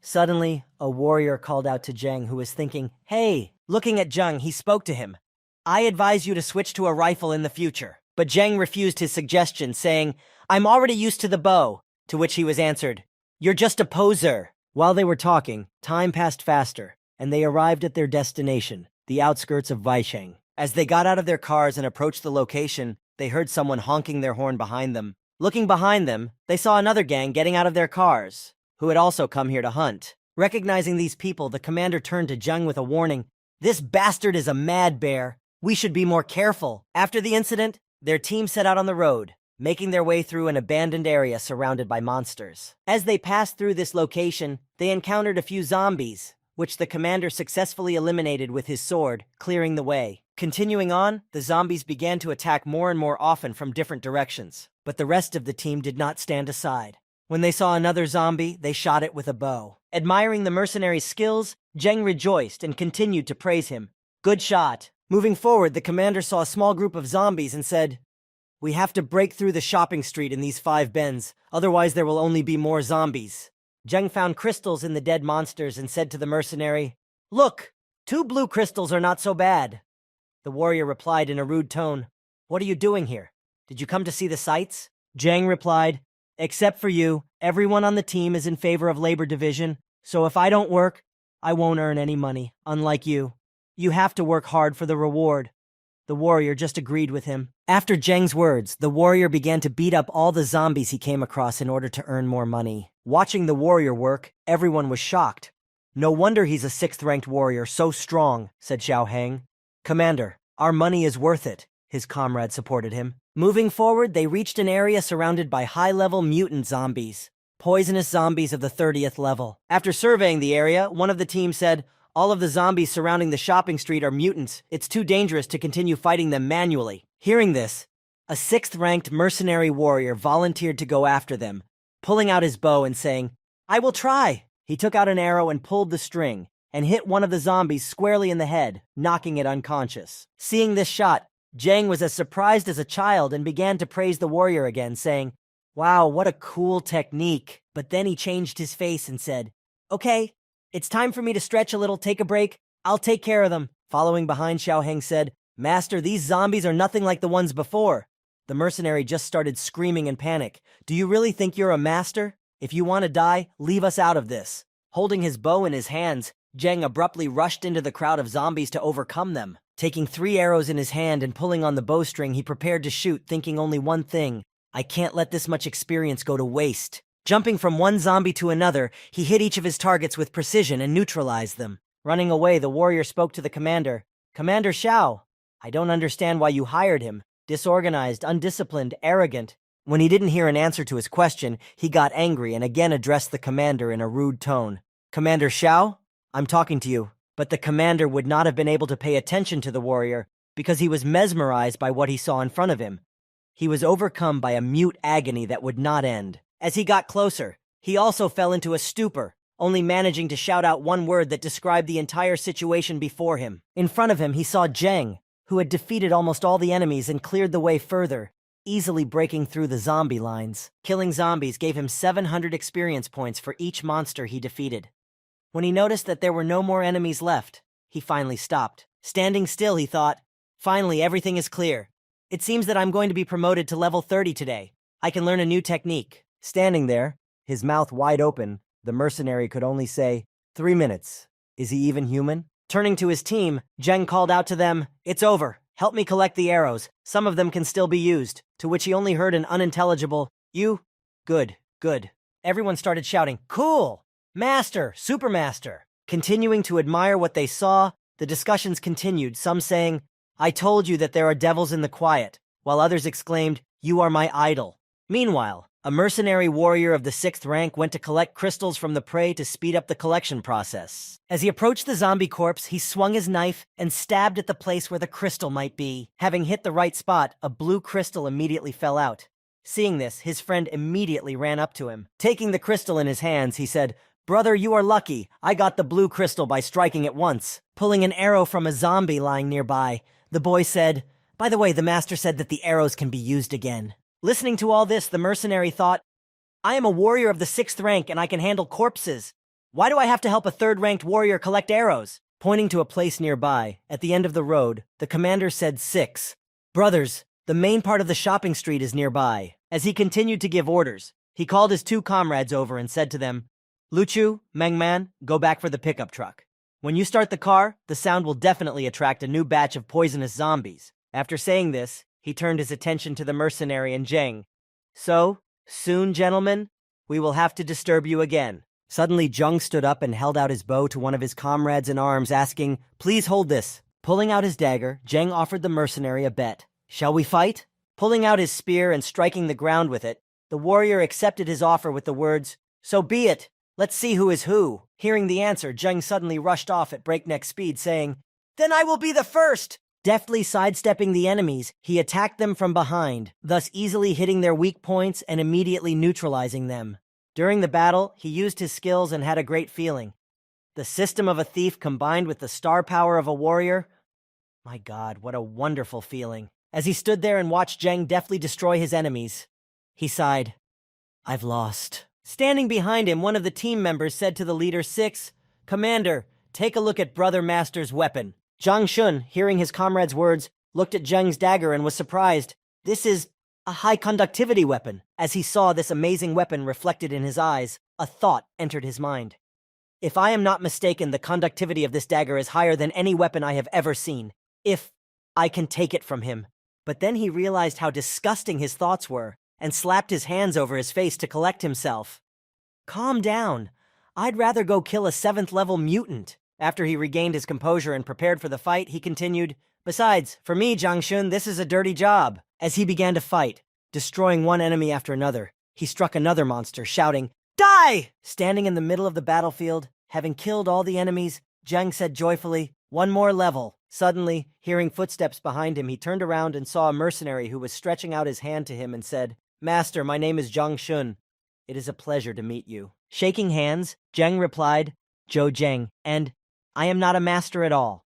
Suddenly, a warrior called out to Zheng, who was thinking, "Hey!" Looking at Zheng, he spoke to him. "I advise you to switch to a rifle in the future." But Zheng refused his suggestion, saying, "I'm already used to the bow," to which he was answered, "You're just a poser." While they were talking, time passed faster, and they arrived at their destination, the outskirts of Weisheng. As they got out of their cars and approached the location, they heard someone honking their horn behind them. Looking behind them, they saw another gang getting out of their cars, who had also come here to hunt. Recognizing these people, the commander turned to Zheng with a warning. "This bastard is a mad bear. We should be more careful." After the incident, their team set out on the road, making their way through an abandoned area surrounded by monsters. As they passed through this location, they encountered a few zombies, which the commander successfully eliminated with his sword, clearing the way. Continuing on, the zombies began to attack more and more often from different directions, but the rest of the team did not stand aside. When they saw another zombie, they shot it with a bow. Admiring the mercenary's skills, Zheng rejoiced and continued to praise him. "Good shot." Moving forward, the commander saw a small group of zombies and said, "We have to break through the shopping street in these 5 bends, otherwise there will only be more zombies." Zheng found crystals in the dead monsters and said to the mercenary, "Look, 2 blue crystals are not so bad." The warrior replied in a rude tone, "What are you doing here? Did you come to see the sights?" Zheng replied, "Except for you, everyone on the team is in favor of labor division, so if I don't work, I won't earn any money, unlike you. You have to work hard for the reward." The warrior just agreed with him. After Zheng's words, the warrior began to beat up all the zombies he came across in order to earn more money. Watching the warrior work, everyone was shocked. "No wonder he's a 6th-ranked warrior, so strong," said Xiao Heng. "Commander, our money is worth it," his comrade supported him. Moving forward, they reached an area surrounded by high-level mutant zombies, poisonous zombies of the 30th level. After surveying the area, one of the team said, All of the zombies surrounding the shopping street are mutants. It's too dangerous to continue fighting them manually. Hearing this, a 6th-ranked mercenary warrior volunteered to go after them, pulling out his bow and saying, "I will try." He took out an arrow and pulled the string, and hit one of the zombies squarely in the head, knocking it unconscious. Seeing this shot, Jang was as surprised as a child and began to praise the warrior again, saying, "Wow, what a cool technique." But then he changed his face and said, "Okay, it's time for me to stretch a little, take a break. I'll take care of them." Following behind, Xiaoheng said, "Master, these zombies are nothing like the ones before." The mercenary just started screaming in panic. "Do you really think you're a master? If you want to die, leave us out of this." Holding his bow in his hands, Jang abruptly rushed into the crowd of zombies to overcome them. Taking 3 arrows in his hand and pulling on the bowstring, he prepared to shoot, thinking only one thing: "I can't let this much experience go to waste." Jumping from one zombie to another, he hit each of his targets with precision and neutralized them. Running away, the warrior spoke to the commander. "Commander Xiao, I don't understand why you hired him. Disorganized, undisciplined, arrogant." When he didn't hear an answer to his question, he got angry and again addressed the commander in a rude tone. "Commander Xiao, I'm talking to you." But the commander would not have been able to pay attention to the warrior because he was mesmerized by what he saw in front of him. He was overcome by a mute agony that would not end. As he got closer, he also fell into a stupor, only managing to shout out one word that described the entire situation before him. In front of him, he saw Jang, who had defeated almost all the enemies and cleared the way further, easily breaking through the zombie lines. Killing zombies gave him 700 experience points for each monster he defeated. When he noticed that there were no more enemies left, he finally stopped. Standing still, he thought, "Finally, everything is clear. It seems that I'm going to be promoted to level 30 today. I can learn a new technique." Standing there, his mouth wide open, the mercenary could only say, 3 minutes. Is he even human? Turning to his team, Zheng called out to them, "It's over. Help me collect the arrows. Some of them can still be used." To which he only heard an unintelligible, "You? Good, good." Everyone started shouting, "Cool! Master! Supermaster!" Continuing to admire what they saw, the discussions continued, some saying, "I told you that there are devils in the quiet," while others exclaimed, "You are my idol." Meanwhile, a mercenary warrior of the 6th rank went to collect crystals from the prey to speed up the collection process. As he approached the zombie corpse, he swung his knife and stabbed at the place where the crystal might be. Having hit the right spot, a blue crystal immediately fell out. Seeing this, his friend immediately ran up to him. Taking the crystal in his hands, he said, "Brother, you are lucky. I got the blue crystal by striking it once." Pulling an arrow from a zombie lying nearby, the boy said, "By the way, the master said that the arrows can be used again." Listening to all this, the mercenary thought, "I am a warrior of the 6th rank and I can handle corpses. Why do I have to help a 3rd-ranked warrior collect arrows?" Pointing to a place nearby, at the end of the road, the commander said, "6. Brothers, the main part of the shopping street is nearby." As he continued to give orders, he called his 2 comrades over and said to them, "Luchu, Mengman, go back for the pickup truck. When you start the car, the sound will definitely attract a new batch of poisonous zombies." After saying this, he turned his attention to the mercenary and Zheng. "So, soon, gentlemen, we will have to disturb you again." Suddenly, Zheng stood up and held out his bow to one of his comrades in arms, asking, "Please hold this." Pulling out his dagger, Zheng offered the mercenary a bet. "Shall we fight?" Pulling out his spear and striking the ground with it, the warrior accepted his offer with the words, "So be it. Let's see who is who." Hearing the answer, Zheng suddenly rushed off at breakneck speed, saying, "Then I will be the first!" Deftly sidestepping the enemies, he attacked them from behind, thus easily hitting their weak points and immediately neutralizing them. During the battle, he used his skills and had a great feeling. The system of a thief combined with the star power of a warrior? My God, what a wonderful feeling. As he stood there and watched Zheng deftly destroy his enemies, he sighed, "I've lost." Standing behind him, one of the team members said to the leader 6, "Commander, take a look at Brother Master's weapon." Zhang Shun, hearing his comrade's words, looked at Zheng's dagger and was surprised. This is a high-conductivity weapon. As he saw this amazing weapon reflected in his eyes, a thought entered his mind. If I am not mistaken, the conductivity of this dagger is higher than any weapon I have ever seen. If I can take it from him. But then he realized how disgusting his thoughts were, and slapped his hands over his face to collect himself. Calm down. I'd rather go kill a 7th-level mutant. After he regained his composure and prepared for the fight, he continued, "Besides, for me, Zhang Shun, this is a dirty job." As he began to fight, destroying one enemy after another, he struck another monster, shouting, "Die!" Standing in the middle of the battlefield, having killed all the enemies, Zhang said joyfully. One more level. Suddenly, hearing footsteps behind him, he turned around and saw a mercenary who was stretching out his hand to him and said, Master, my name is Zhang Shun. It is a pleasure to meet you. Shaking hands, Zheng replied, Zhou Zheng, and I am not a master at all.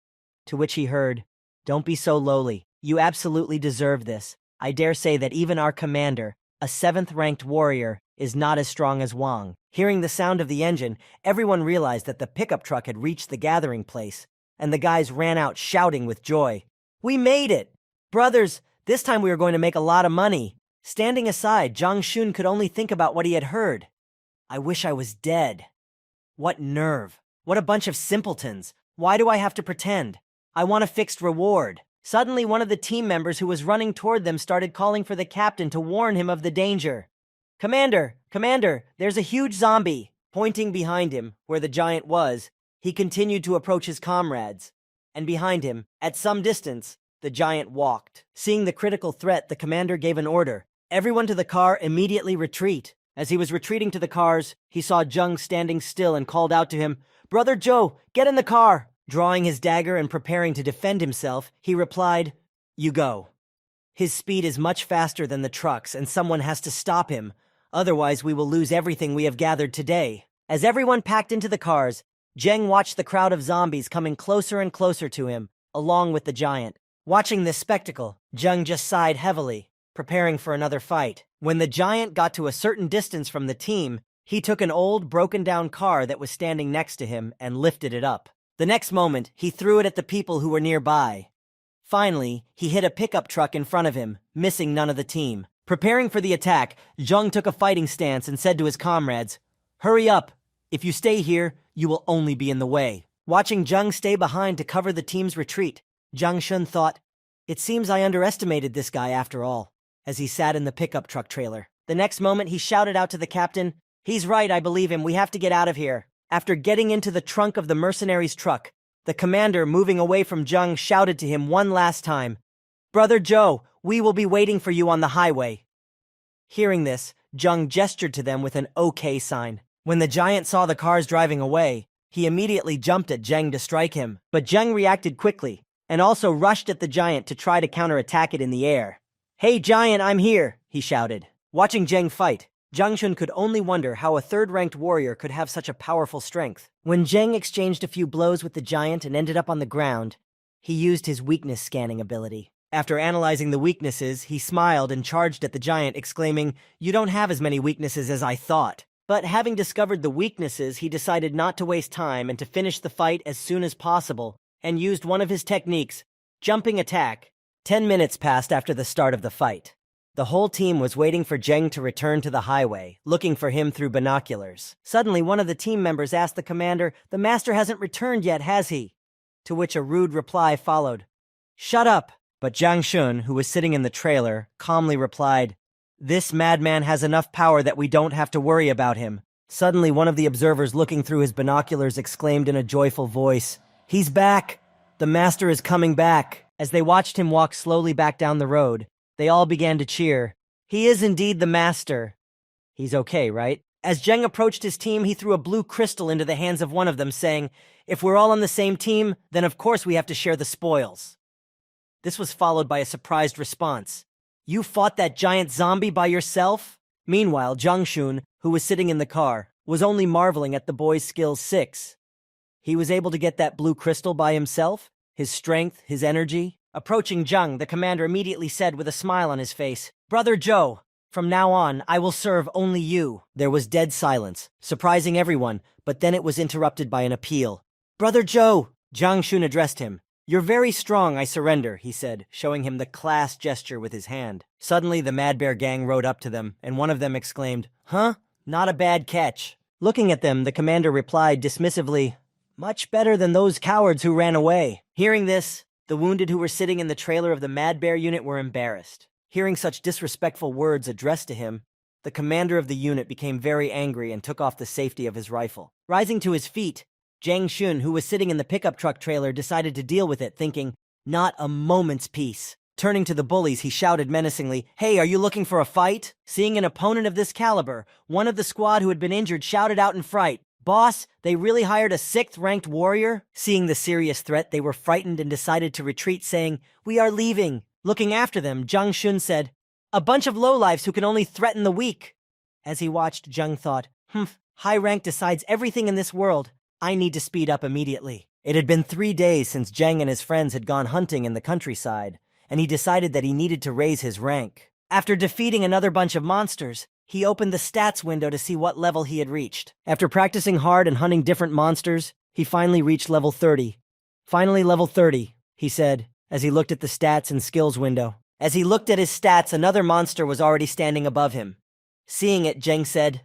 To which he heard, Don't be so lowly. You absolutely deserve this. I dare say that even our commander, a 7th-ranked warrior, is not as strong as Wang. Hearing the sound of the engine, everyone realized that the pickup truck had reached the gathering place, and the guys ran out shouting with joy. We made it! Brothers, this time we are going to make a lot of money. Standing aside, Zhang Shun could only think about what he had heard. I wish I was dead. What nerve. What a bunch of simpletons. Why do I have to pretend? I want a fixed reward. Suddenly, one of the team members who was running toward them started calling for the captain to warn him of the danger. Commander, there's a huge zombie. Pointing behind him, where the giant was, he continued to approach his comrades. And behind him, at some distance, the giant walked. Seeing the critical threat, the commander gave an order. Everyone to the car, immediately retreat. As he was retreating to the cars, he saw Zheng standing still and called out to him, Brother Zhou, get in the car! Drawing his dagger and preparing to defend himself, he replied, You go. His speed is much faster than the trucks, and someone has to stop him. Otherwise, we will lose everything we have gathered today. As everyone packed into the cars, Zheng watched the crowd of zombies coming closer and closer to him, along with the giant. Watching this spectacle, Zheng just sighed heavily, preparing for another fight. When the giant got to a certain distance from the team, he took an old, broken-down car that was standing next to him and lifted it up. The next moment, he threw it at the people who were nearby. Finally, he hit a pickup truck in front of him, missing none of the team. Preparing for the attack, Zheng took a fighting stance and said to his comrades, Hurry up! If you stay here, you will only be in the way. Watching Zheng stay behind to cover the team's retreat, Zhang Shun thought, It seems I underestimated this guy after all, as he sat in the pickup truck trailer. The next moment, he shouted out to the captain, He's right, I believe him, we have to get out of here. After getting into the trunk of the mercenary's truck, the commander, moving away from Zheng, shouted to him one last time, Brother Zhou, we will be waiting for you on the highway. Hearing this, Zheng gestured to them with an OK sign. When the giant saw the cars driving away, he immediately jumped at Zheng to strike him. But Zheng reacted quickly, and also rushed at the giant to try to counterattack it in the air. Hey giant, I'm here, he shouted. Watching Zheng fight, Zhang Shun could only wonder how a 3rd-ranked warrior could have such a powerful strength. When Zheng exchanged a few blows with the giant and ended up on the ground, he used his weakness scanning ability. After analyzing the weaknesses, he smiled and charged at the giant, exclaiming, You don't have as many weaknesses as I thought. But having discovered the weaknesses, he decided not to waste time and to finish the fight as soon as possible, and used one of his techniques, jumping attack. 10 minutes passed after the start of the fight. The whole team was waiting for Zheng to return to the highway, looking for him through binoculars. Suddenly, one of the team members asked the commander, The master hasn't returned yet, has he? To which a rude reply followed, Shut up! But Zhang Shun, who was sitting in the trailer, calmly replied, This madman has enough power that we don't have to worry about him. Suddenly, one of the observers looking through his binoculars exclaimed in a joyful voice, He's back! The master is coming back! As they watched him walk slowly back down the road, they all began to cheer. He is indeed the master. He's okay, right? As Zheng approached his team, he threw a blue crystal into the hands of one of them, saying, If we're all on the same team, then of course we have to share the spoils. This was followed by a surprised response. You fought that giant zombie by yourself? Meanwhile, Zhang Shun, who was sitting in the car, was only marveling at the boy's skills 6. He was able to get that blue crystal by himself? His strength, his energy? Approaching Zheng, the commander immediately said with a smile on his face, Brother Zhou, from now on, I will serve only you. There was dead silence, surprising everyone, but then it was interrupted by an appeal. Brother Zhou! Zhang Shun addressed him. You're very strong, I surrender, he said, showing him the class gesture with his hand. Suddenly, the Mad Bear gang rode up to them, and one of them exclaimed, Huh? Not a bad catch. Looking at them, the commander replied dismissively, Much better than those cowards who ran away. Hearing this, the wounded who were sitting in the trailer of the Mad Bear unit were embarrassed. Hearing such disrespectful words addressed to him, the commander of the unit became very angry and took off the safety of his rifle. Rising to his feet, Zhang Shun, who was sitting in the pickup truck trailer, decided to deal with it, thinking, Not a moment's peace. Turning to the bullies, he shouted menacingly, Hey, are you looking for a fight? Seeing an opponent of this caliber, one of the squad who had been injured shouted out in fright, Boss, they really hired a 6th-ranked warrior? Seeing the serious threat, they were frightened and decided to retreat, saying, "We are leaving." Looking after them, Jung Shun said, "A bunch of lowlifes who can only threaten the weak." As he watched, Jung thought, high rank decides everything in this world. I need to speed up immediately. It had been 3 days since Jeng and his friends had gone hunting in the countryside, and he decided that he needed to raise his rank. After defeating another bunch of monsters, he opened the stats window to see what level he had reached. After practicing hard and hunting different monsters, he finally reached level 30. "Finally level 30, he said, as he looked at the stats and skills window. As he looked at his stats, another monster was already standing above him. Seeing it, Jeng said,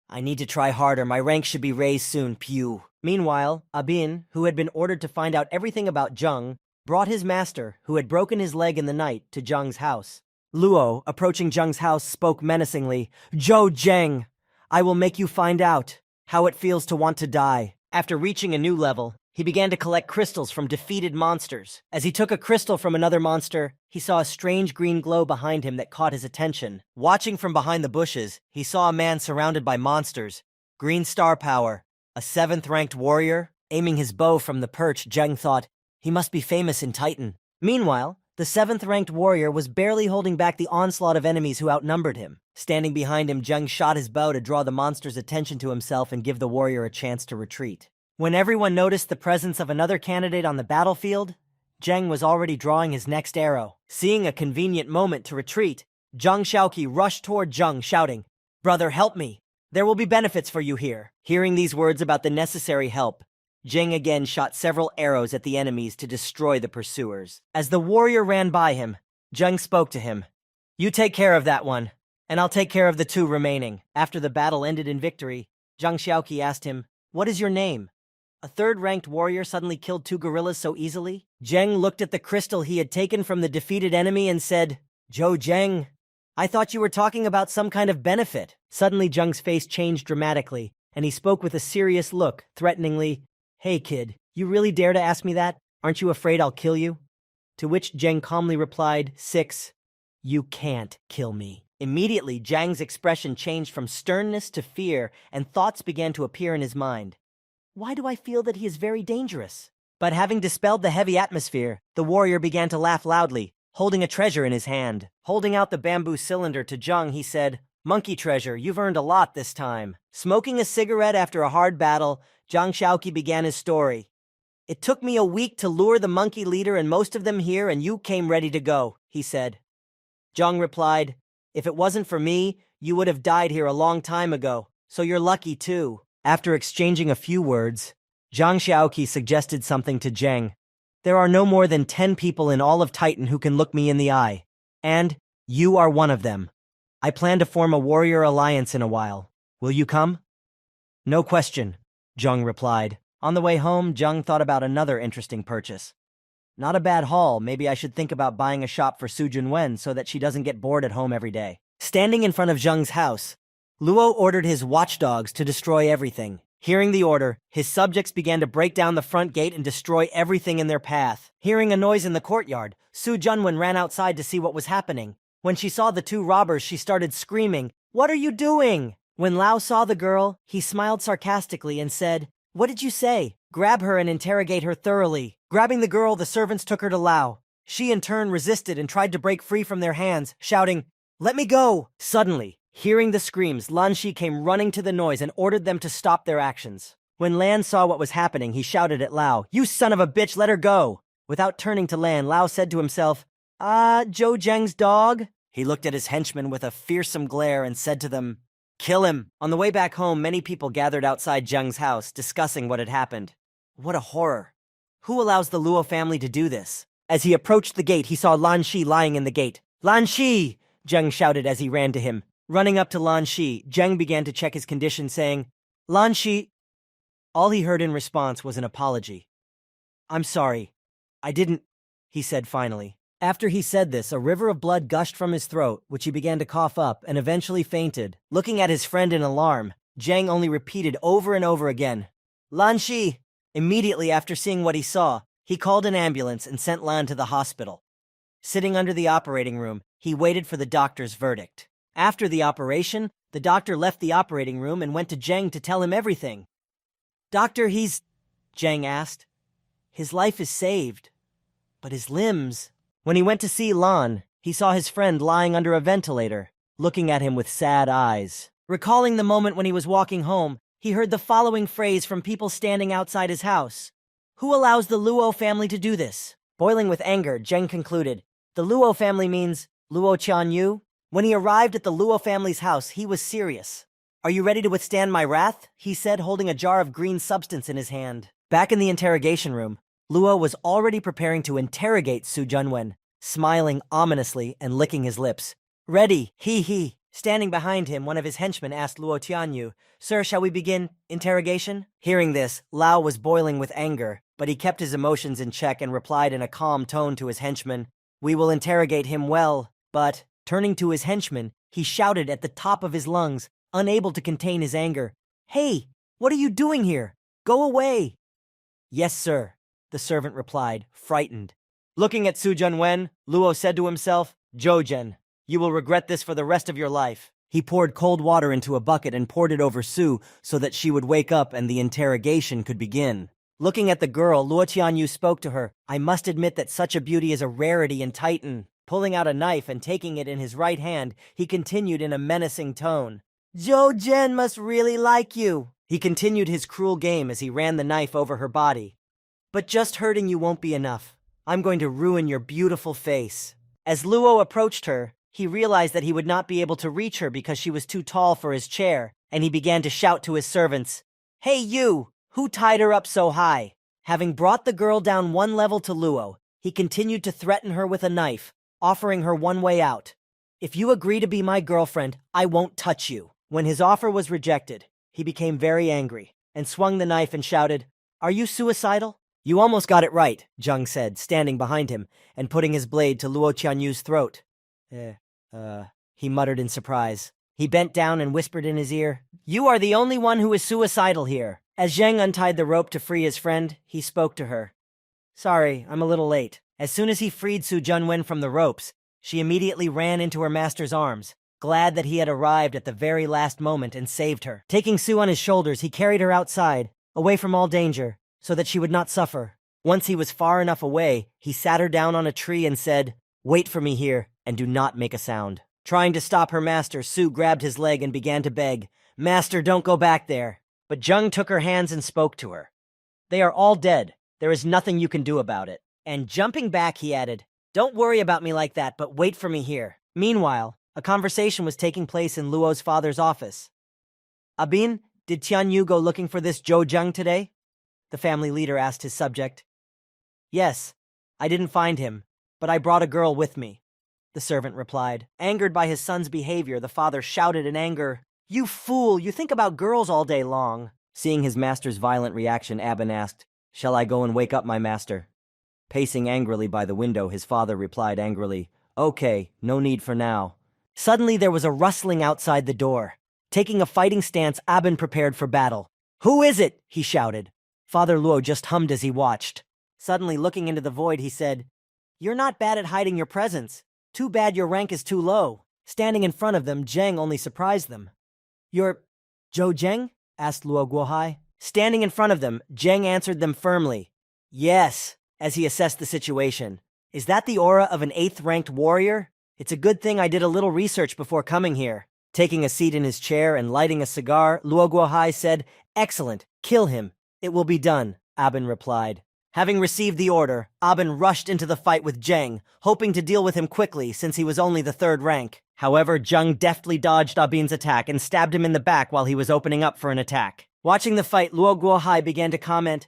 "I need to try harder. My rank should be raised soon, pew." Meanwhile, Abin, who had been ordered to find out everything about Jung, brought his master, who had broken his leg in the night, to Jung's house. Luo, approaching Jung's house, spoke menacingly, "Zhou Zheng, I will make you find out how it feels to want to die." After reaching a new level, he began to collect crystals from defeated monsters. As he took a crystal from another monster, he saw a strange green glow behind him that caught his attention. Watching from behind the bushes, he saw a man surrounded by monsters. Green star power, a 7th-ranked warrior. Aiming his bow from the perch, Zheng thought, he must be famous in Titan. Meanwhile, the 7th-ranked warrior was barely holding back the onslaught of enemies who outnumbered him. Standing behind him, Zheng shot his bow to draw the monster's attention to himself and give the warrior a chance to retreat. When everyone noticed the presence of another candidate on the battlefield, Zheng was already drawing his next arrow. Seeing a convenient moment to retreat, Zhang Shaoqi rushed toward Zheng, shouting, "Brother, help me! There will be benefits for you here." Hearing these words about the necessary help, Zheng again shot several arrows at the enemies to destroy the pursuers. As the warrior ran by him, Zheng spoke to him, "You take care of that one, and I'll take care of the 2 remaining." After the battle ended in victory, Zhang Xiaoqi asked him, "What is your name?" A 3rd-ranked warrior suddenly killed 2 gorillas so easily? Zheng looked at the crystal he had taken from the defeated enemy and said, "Zhou Zheng, I thought you were talking about some kind of benefit." Suddenly Zheng's face changed dramatically, and he spoke with a serious look, threateningly, "Hey kid, you really dare to ask me that? Aren't you afraid I'll kill you?" To which Zheng calmly replied, "6, you can't kill me." Immediately, Zhang's expression changed from sternness to fear, and thoughts began to appear in his mind. Why do I feel that he is very dangerous? But having dispelled the heavy atmosphere, the warrior began to laugh loudly, holding a treasure in his hand. Holding out the bamboo cylinder to Zheng, he said, "Monkey treasure, you've earned a lot this time." Smoking a cigarette after a hard battle, Zhang Shaoqi began his story. "It took me a week to lure the monkey leader and most of them here, and you came ready to go," he said. Zhang replied, "If it wasn't for me, you would have died here a long time ago, so you're lucky too." After exchanging a few words, Zhang Xiaoqi suggested something to Zheng. "There are no more than 10 people in all of Titan who can look me in the eye, and you are one of them. I plan to form a warrior alliance in a while. Will you come?" "No question," Zheng replied. On the way home, Zheng thought about another interesting purchase. Not a bad haul. Maybe I should think about buying a shop for Su Junwen so that she doesn't get bored at home every day. Standing in front of Zheng's house, Luo ordered his watchdogs to destroy everything. Hearing the order, his subjects began to break down the front gate and destroy everything in their path. Hearing a noise in the courtyard, Su Junwen ran outside to see what was happening. When she saw the 2 robbers, she started screaming, "What are you doing?" When Lao saw the girl, he smiled sarcastically and said, "What did you say? Grab her and interrogate her thoroughly." Grabbing the girl, the servants took her to Lao. She in turn resisted and tried to break free from their hands, shouting, "Let me go!" Suddenly, hearing the screams, Lan Shi came running to the noise and ordered them to stop their actions. When Lan saw what was happening, he shouted at Lao, "You son of a bitch, let her go!" Without turning to Lan, Lao said to himself, Zhou Zheng's dog?" He looked at his henchmen with a fearsome glare and said to them, "Kill him." On the way back home, many people gathered outside Zheng's house, discussing what had happened. What a horror. Who allows the Luo family to do this? As he approached the gate, he saw Lan Shi lying in the gate. "Lan Shi!" Zheng shouted as he ran to him. Running up to Lan Shi, Zheng began to check his condition, saying, "Lan Shi..." All he heard in response was an apology. "I'm sorry. I didn't," he said finally. After he said this, a river of blood gushed from his throat, which he began to cough up, and eventually fainted. Looking at his friend in alarm, Zheng only repeated over and over again, "Lan Shi!" Immediately after seeing what he saw, he called an ambulance and sent Lan to the hospital. Sitting under the operating room, he waited for the doctor's verdict. After the operation, the doctor left the operating room and went to Zheng to tell him everything. Doctor, Zhang asked. His life is saved. But his limbs... When he went to see Lan, he saw his friend lying under a ventilator, looking at him with sad eyes. Recalling the moment when he was walking home, he heard the following phrase from people standing outside his house. Who allows the Luo family to do this? Boiling with anger, Zheng concluded. The Luo family means Luo Qianyu? When he arrived at the Luo family's house, he was serious. Are you ready to withstand my wrath? He said, holding a jar of green substance in his hand. Back in the interrogation room, Luo was already preparing to interrogate Su Junwen, smiling ominously and licking his lips. Ready, he. Standing behind him, one of his henchmen asked Luo Tianyu, Sir, shall we begin interrogation? Hearing this, Lao was boiling with anger, but he kept his emotions in check and replied in a calm tone to his henchman, We will interrogate him well, but, turning to his henchman, he shouted at the top of his lungs, unable to contain his anger, Hey, what are you doing here? Go away! Yes, sir, the servant replied, frightened. Looking at Su Junwen, Luo said to himself, Zhougen, you will regret this for the rest of your life. He poured cold water into a bucket and poured it over Su so that she would wake up and the interrogation could begin. Looking at the girl, Luo Tianyu spoke to her. I must admit that such a beauty is a rarity in Titan. Pulling out a knife and taking it in his right hand, he continued in a menacing tone. Zhougen must really like you. He continued his cruel game as he ran the knife over her body. But just hurting you won't be enough. I'm going to ruin your beautiful face. As Luo approached her, he realized that he would not be able to reach her because she was too tall for his chair, and he began to shout to his servants, Hey you! Who tied her up so high? Having brought the girl down one level to Luo, he continued to threaten her with a knife, offering her one way out. If you agree to be my girlfriend, I won't touch you. When his offer was rejected, he became very angry, and swung the knife and shouted, Are you suicidal? You almost got it right, Zheng said, standing behind him, and putting his blade to Luo Qianyu's throat. He muttered in surprise. He bent down and whispered in his ear, You are the only one who is suicidal here. As Zheng untied the rope to free his friend, he spoke to her. Sorry, I'm a little late. As soon as he freed Su Junwen from the ropes, she immediately ran into her master's arms, glad that he had arrived at the very last moment and saved her. Taking Su on his shoulders, he carried her outside, away from all danger, so that she would not suffer. Once he was far enough away, he sat her down on a tree and said, Wait for me here, and do not make a sound. Trying to stop her master, Su grabbed his leg and began to beg, Master, don't go back there. But Zheng took her hands and spoke to her. They are all dead. There is nothing you can do about it. And jumping back, he added, Don't worry about me like that, but wait for me here. Meanwhile, a conversation was taking place in Luo's father's office. Abin, did Tianyu go looking for this Zhou Zheng today? The family leader asked his subject. Yes, I didn't find him, but I brought a girl with me, the servant replied. Angered by his son's behavior, the father shouted in anger, You fool, you think about girls all day long. Seeing his master's violent reaction, Abin asked, Shall I go and wake up my master? Pacing angrily by the window, his father replied angrily, Okay, no need for now. Suddenly there was a rustling outside the door. Taking a fighting stance, Abin prepared for battle. Who is it? He shouted. Father Luo just hummed as he watched. Suddenly looking into the void, he said, You're not bad at hiding your presence. Too bad your rank is too low. Standing in front of them, Zheng only surprised them. You're Zhou Zheng? Asked Luo Guohai. Standing in front of them, Zheng answered them firmly. Yes, as he assessed the situation. Is that the aura of an 8th-ranked warrior? It's a good thing I did a little research before coming here. Taking a seat in his chair and lighting a cigar, Luo Guohai said, Excellent, kill him. It will be done, Abin replied. Having received the order, Abin rushed into the fight with Zheng, hoping to deal with him quickly since he was only the 3rd rank. However, Zheng deftly dodged Abin's attack and stabbed him in the back while he was opening up for an attack. Watching the fight, Luo Guohai began to comment,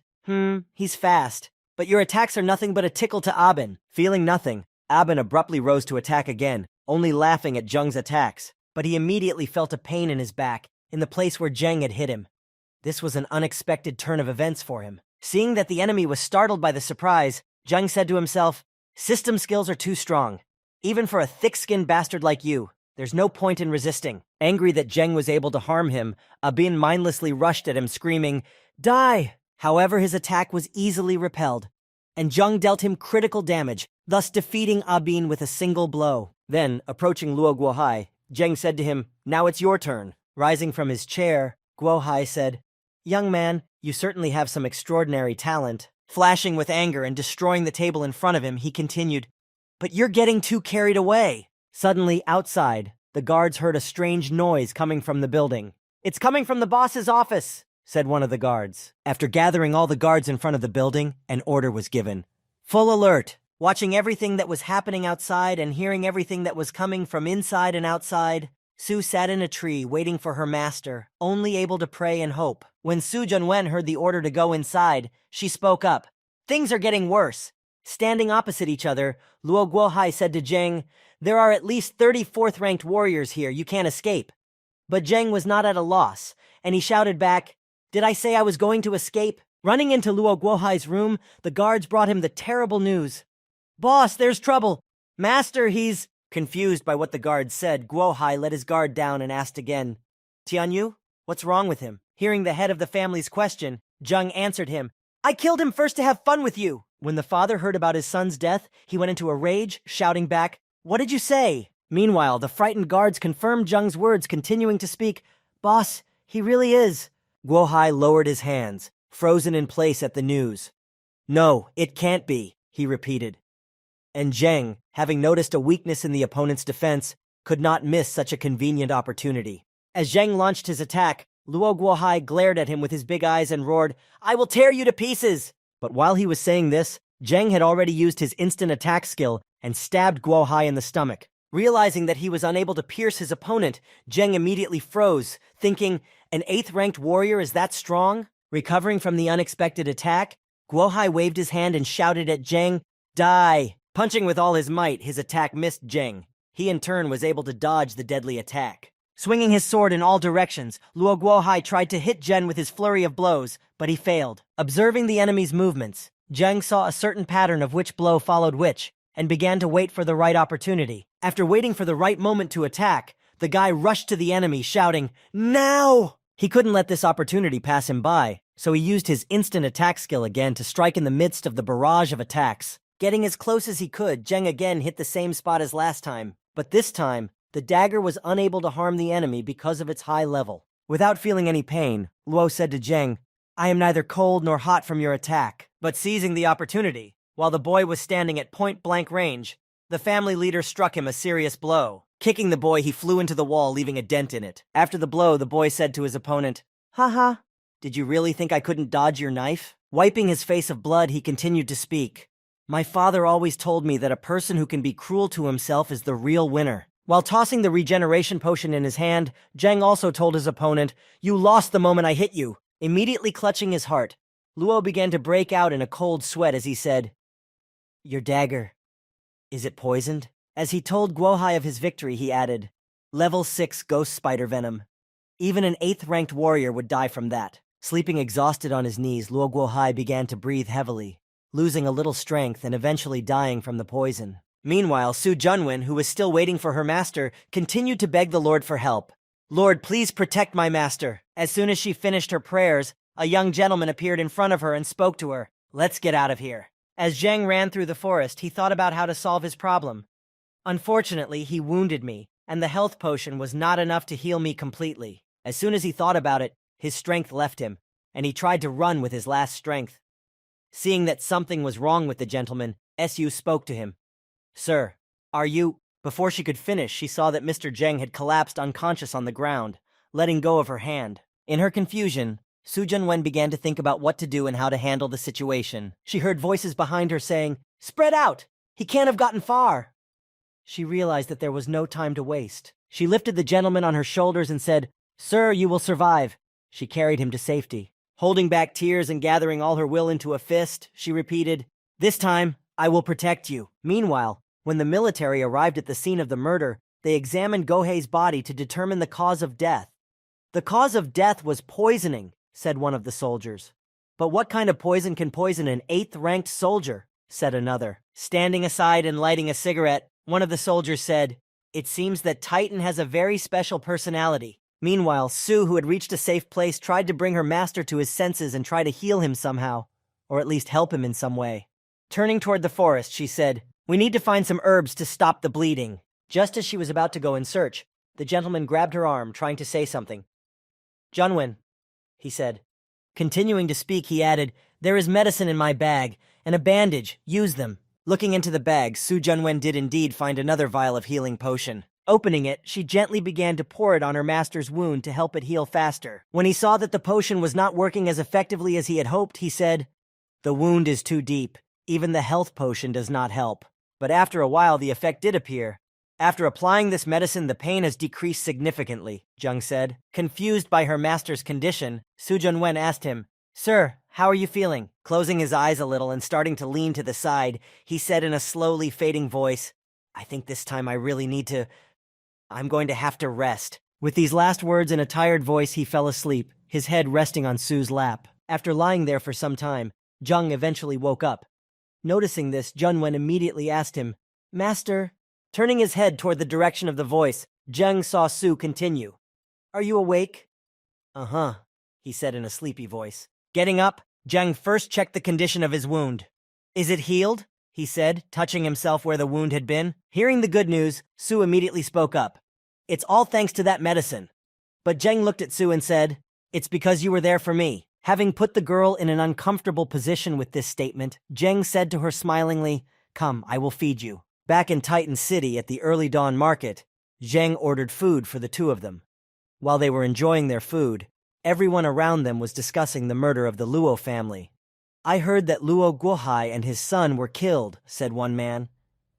he's fast. But your attacks are nothing but a tickle to Abin. Feeling nothing, Abin abruptly rose to attack again, only laughing at Zheng's attacks. But he immediately felt a pain in his back, in the place where Zheng had hit him. This was an unexpected turn of events for him. Seeing that the enemy was startled by the surprise, Zheng said to himself, System skills are too strong. Even for a thick-skinned bastard like you, there's no point in resisting. Angry that Zheng was able to harm him, Abin mindlessly rushed at him, screaming, Die! However, his attack was easily repelled, and Zheng dealt him critical damage, thus defeating Abin with a single blow. Then, approaching Luo Guohai, Zheng said to him, Now it's your turn. Rising from his chair, Guohai said, Young man, You certainly have some extraordinary talent. Flashing with anger and destroying the table in front of him, he continued, "But you're getting too carried away." Suddenly, outside, the guards heard a strange noise coming from the building. "It's coming from the boss's office," said one of the guards. After gathering all the guards in front of the building, an order was given. Full alert. Watching everything that was happening outside and hearing everything that was coming from inside and outside, Sue sat in a tree waiting for her master, only able to pray and hope. When Su Junwen heard the order to go inside, she spoke up. "Things are getting worse." Standing opposite each other, Luo Guohai said to Zheng, "There are at least 34th-ranked warriors here, you can't escape." But Zheng was not at a loss, and he shouted back, "Did I say I was going to escape?" Running into Luo Guohai's room, the guards brought him the terrible news. "Boss, there's trouble. Master, he's—" Confused by what the guards said, Guohai let his guard down and asked again, "Tianyu, what's wrong with him?" Hearing the head of the family's question, Zheng answered him, "I killed him first to have fun with you." When the father heard about his son's death, he went into a rage, shouting back, "What did you say?" Meanwhile, the frightened guards confirmed Zheng's words, continuing to speak, "Boss, he really is." Guohai lowered his hands, frozen in place at the news. "No, it can't be," he repeated. And Zheng, having noticed a weakness in the opponent's defense, could not miss such a convenient opportunity. As Zheng launched his attack, Luo Guohai glared at him with his big eyes and roared, "I will tear you to pieces!" But while he was saying this, Zheng had already used his instant attack skill and stabbed Guohai in the stomach. Realizing that he was unable to pierce his opponent, Zheng immediately froze, thinking, "An 8th-ranked warrior is that strong?" Recovering from the unexpected attack, Guohai waved his hand and shouted at Zheng, "Die!" Punching with all his might, his attack missed Zheng. He in turn was able to dodge the deadly attack. Swinging his sword in all directions, Luo Guohai tried to hit Zheng with his flurry of blows, but he failed. Observing the enemy's movements, Zheng saw a certain pattern of which blow followed which, and began to wait for the right opportunity. After waiting for the right moment to attack, the guy rushed to the enemy, shouting, "Now!" He couldn't let this opportunity pass him by, so he used his instant attack skill again to strike in the midst of the barrage of attacks. Getting as close as he could, Zheng again hit the same spot as last time, but this time, the dagger was unable to harm the enemy because of its high level. Without feeling any pain, Luo said to Zheng, "I am neither cold nor hot from your attack." But seizing the opportunity, while the boy was standing at point-blank range, the family leader struck him a serious blow. Kicking the boy, he flew into the wall, leaving a dent in it. After the blow, the boy said to his opponent, "Haha, did you really think I couldn't dodge your knife?" Wiping his face of blood, he continued to speak. "My father always told me that a person who can be cruel to himself is the real winner." While tossing the regeneration potion in his hand, Zheng also told his opponent, "You lost the moment I hit you." Immediately clutching his heart, Luo began to break out in a cold sweat as he said, "Your dagger, is it poisoned?" As he told Guohai of his victory, he added, "Level 6 ghost spider venom. Even an 8th-ranked warrior would die from that." Sleeping exhausted on his knees, Luo Guohai began to breathe heavily, losing a little strength and eventually dying from the poison. Meanwhile, Su Junwen, who was still waiting for her master, continued to beg the Lord for help. "Lord, please protect my master." As soon as she finished her prayers, a young gentleman appeared in front of her and spoke to her. "Let's get out of here." As Zheng ran through the forest, he thought about how to solve his problem. "Unfortunately, he wounded me, and the health potion was not enough to heal me completely." As soon as he thought about it, his strength left him, and he tried to run with his last strength. Seeing that something was wrong with the gentleman, Su spoke to him. "Sir, are you—" Before she could finish, she saw that Mr. Zheng had collapsed unconscious on the ground, letting go of her hand. In her confusion, Su Junwen began to think about what to do and how to handle the situation. She heard voices behind her saying, "Spread out! He can't have gotten far!" She realized that there was no time to waste. She lifted the gentleman on her shoulders and said, "Sir, you will survive." She carried him to safety. Holding back tears and gathering all her will into a fist, she repeated, "This time, I will protect you." Meanwhile, when the military arrived at the scene of the murder, they examined Gohei's body to determine the cause of death. "The cause of death was poisoning," said one of the soldiers. "But what kind of poison can poison an 8th-ranked soldier?" said another. Standing aside and lighting a cigarette, one of the soldiers said, "It seems that Titan has a very special personality." Meanwhile, Sue, who had reached a safe place, tried to bring her master to his senses and try to heal him somehow, or at least help him in some way. Turning toward the forest, she said, "We need to find some herbs to stop the bleeding." Just as she was about to go in search, the gentleman grabbed her arm, trying to say something. "Junwen," he said, Continuing to speak, he added, "There is medicine in my bag, and a bandage. Use them." Looking into the bag, Su Junwen did indeed find another vial of healing potion. Opening it, she gently began to pour it on her master's wound to help it heal faster. When he saw that the potion was not working as effectively as he had hoped, he said, "The wound is too deep. Even the health potion does not help." But after a while, the effect did appear. "After applying this medicine, the pain has decreased significantly," Jung said. Confused by her master's condition, Su Junwen asked him, "Sir, how are you feeling?" Closing his eyes a little and starting to lean to the side, he said in a slowly fading voice, "I think this time I really need to... I'm going to have to rest." With these last words in a tired voice, he fell asleep, his head resting on Su's lap. After lying there for some time, Jung eventually woke up. Noticing this, Junwen immediately asked him, "Master?" Turning his head toward the direction of the voice, Jung saw Su continue. "Are you awake?" "Uh-huh," he said in a sleepy voice. Getting up, Jung first checked the condition of his wound. "Is it healed?" he said, touching himself where the wound had been. Hearing the good news, Su immediately spoke up. "It's all thanks to that medicine." But Jung looked at Su and said, "It's because you were there for me." Having put the girl in an uncomfortable position with this statement, Jung said to her smilingly, "Come, I will feed you." Back in Titan City at the early dawn market, Zheng ordered food for the two of them. While they were enjoying their food, everyone around them was discussing the murder of the Luo family. "I heard that Luo Guohai and his son were killed," said one man.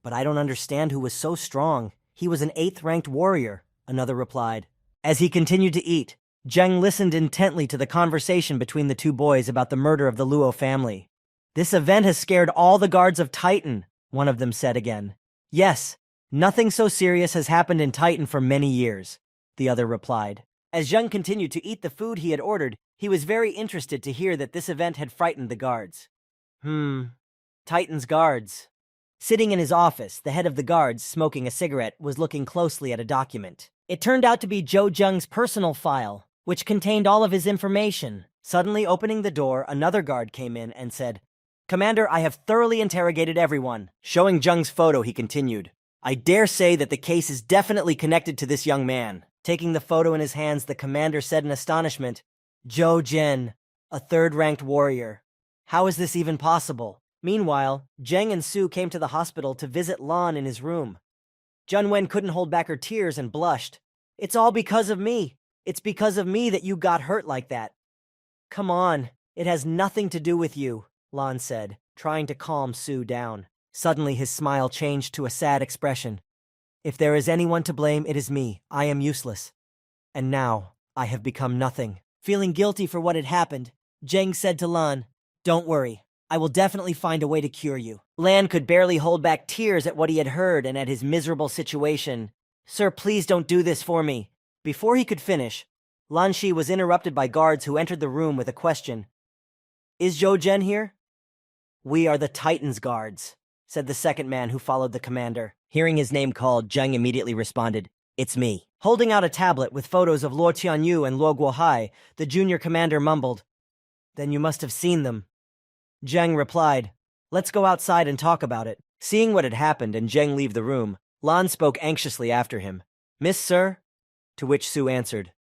"But I don't understand who was so strong. He was an 8th-ranked warrior," another replied. As he continued to eat, Zheng listened intently to the conversation between the two boys about the murder of the Luo family. "This event has scared all the guards of Titan," one of them said again. "Yes, nothing so serious has happened in Titan for many years," the other replied. As Zheng continued to eat the food he had ordered, he was very interested to hear that this event had frightened the guards. Titan's guards. Sitting in his office, the head of the guards, smoking a cigarette, was looking closely at a document. It turned out to be Zhou Zheng's personal file, which contained all of his information. Suddenly opening the door, another guard came in and said, "Commander, I have thoroughly interrogated everyone." Showing Zheng's photo, he continued, "I dare say that the case is definitely connected to this young man." Taking the photo in his hands, the commander said in astonishment, "Zhou Zhen, a 3rd-ranked warrior. How is this even possible?" Meanwhile, Zheng and Su came to the hospital to visit Lan in his room. Junwen couldn't hold back her tears and blushed. "It's all because of me. It's because of me that you got hurt like that." "Come on, it has nothing to do with you," Lan said, trying to calm Su down. Suddenly his smile changed to a sad expression. "If there is anyone to blame, it is me. I am useless. And now, I have become nothing." Feeling guilty for what had happened, Zheng said to Lan, "Don't worry. I will definitely find a way to cure you." Lan could barely hold back tears at what he had heard and at his miserable situation. "Sir, please don't do this for me." Before he could finish, Lan Shi was interrupted by guards who entered the room with a question. "Is Zhou Zhen here?" "We are the Titan's guards," said the second man who followed the commander. Hearing his name called, Zheng immediately responded, "It's me." Holding out a tablet with photos of Luo Tianyu and Luo Guohai, the junior commander mumbled, "Then you must have seen them." Zheng replied, "Let's go outside and talk about it." Seeing what had happened and Zheng leave the room, Lan spoke anxiously after him. "Miss, sir?" To which Su answered,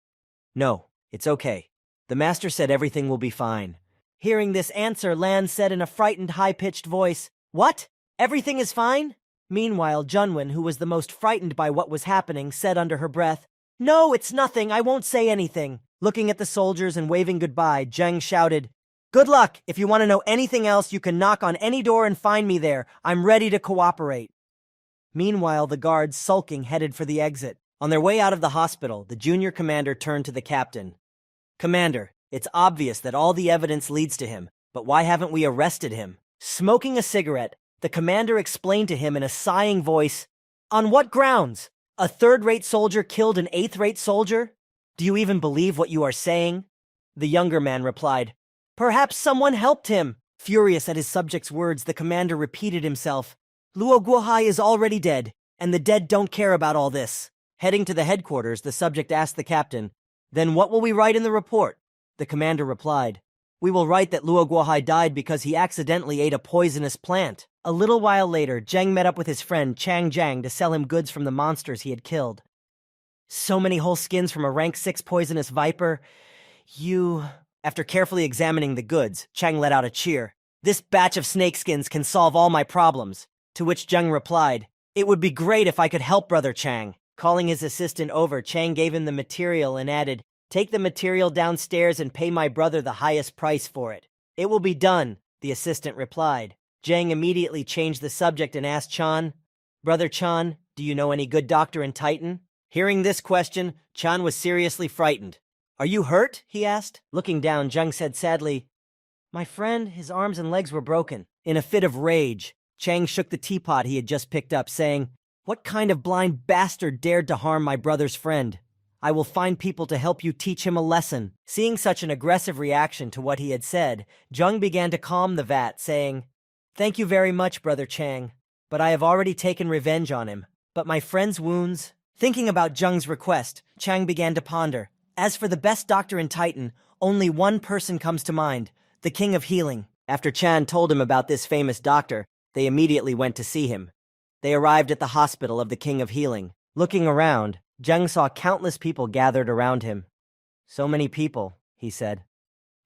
"No, it's okay. The master said everything will be fine." Hearing this answer, Lan said in a frightened, high-pitched voice, "What? Everything is fine?" Meanwhile, Junwen, who was the most frightened by what was happening, said under her breath, "No, it's nothing. I won't say anything." Looking at the soldiers and waving goodbye, Zheng shouted, "Good luck! If you want to know anything else, you can knock on any door and find me there. I'm ready to cooperate." Meanwhile, the guards, sulking, headed for the exit. On their way out of the hospital, the junior commander turned to the captain. "Commander, it's obvious that all the evidence leads to him, but why haven't we arrested him?" Smoking a cigarette, the commander explained to him in a sighing voice, "On what grounds? A 3rd-rate soldier killed an 8th-rate soldier? Do you even believe what you are saying?" The younger man replied, "Perhaps someone helped him." Furious at his subject's words, the commander repeated himself, "Luo Guohai is already dead, and the dead don't care about all this." Heading to the headquarters, the subject asked the captain, "Then what will we write in the report?" The commander replied, "We will write that Luo Guohai died because he accidentally ate a poisonous plant." A little while later, Zheng met up with his friend Chang Jiang to sell him goods from the monsters he had killed. "So many whole skins from a rank 6 poisonous viper. You..." After carefully examining the goods, Chang let out a cheer. "This batch of snakeskins can solve all my problems." To which Zheng replied, "It would be great if I could help Brother Chang." Calling his assistant over, Chang gave him the material and added, "Take the material downstairs and pay my brother the highest price for it." "It will be done," the assistant replied. Zhang immediately changed the subject and asked Chan, "Brother Chan, do you know any good doctor in Titan?" Hearing this question, Chan was seriously frightened. "Are you hurt?" he asked. Looking down, Zheng said sadly, "My friend, his arms and legs were broken." In a fit of rage, Chang shook the teapot he had just picked up, saying, "What kind of blind bastard dared to harm my brother's friend? I will find people to help you teach him a lesson." Seeing such an aggressive reaction to what he had said, Zheng began to calm the vat, saying, "Thank you very much, Brother Chang, but I have already taken revenge on him. But my friend's wounds..." Thinking about Zheng's request, Chang began to ponder. As for the best doctor in Titan, only one person comes to mind, the King of Healing. After Chan told him about this famous doctor, they immediately went to see him. They arrived at the hospital of the King of Healing. Looking around, Zheng saw countless people gathered around him. "So many people," he said.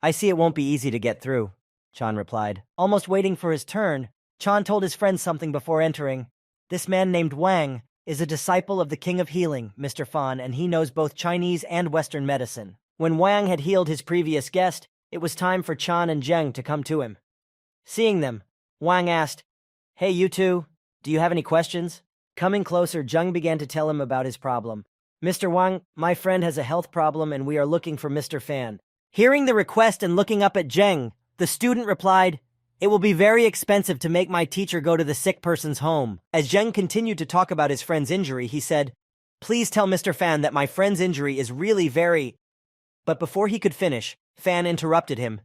"I see it won't be easy to get through," Chan replied. Almost waiting for his turn, Chan told his friend something before entering. "This man named Wang is a disciple of the King of Healing, Mr. Fan, and he knows both Chinese and Western medicine." When Wang had healed his previous guest, it was time for Chan and Zheng to come to him. Seeing them, Wang asked, "Hey, you two, do you have any questions?" Coming closer, Zheng began to tell him about his problem. "Mr. Wang, my friend has a health problem and we are looking for Mr. Fan." Hearing the request and looking up at Zheng, the student replied, "It will be very expensive to make my teacher go to the sick person's home." As Zheng continued to talk about his friend's injury, he said, "Please tell Mr. Fan that my friend's injury is really very..." But before he could finish, Fan interrupted him.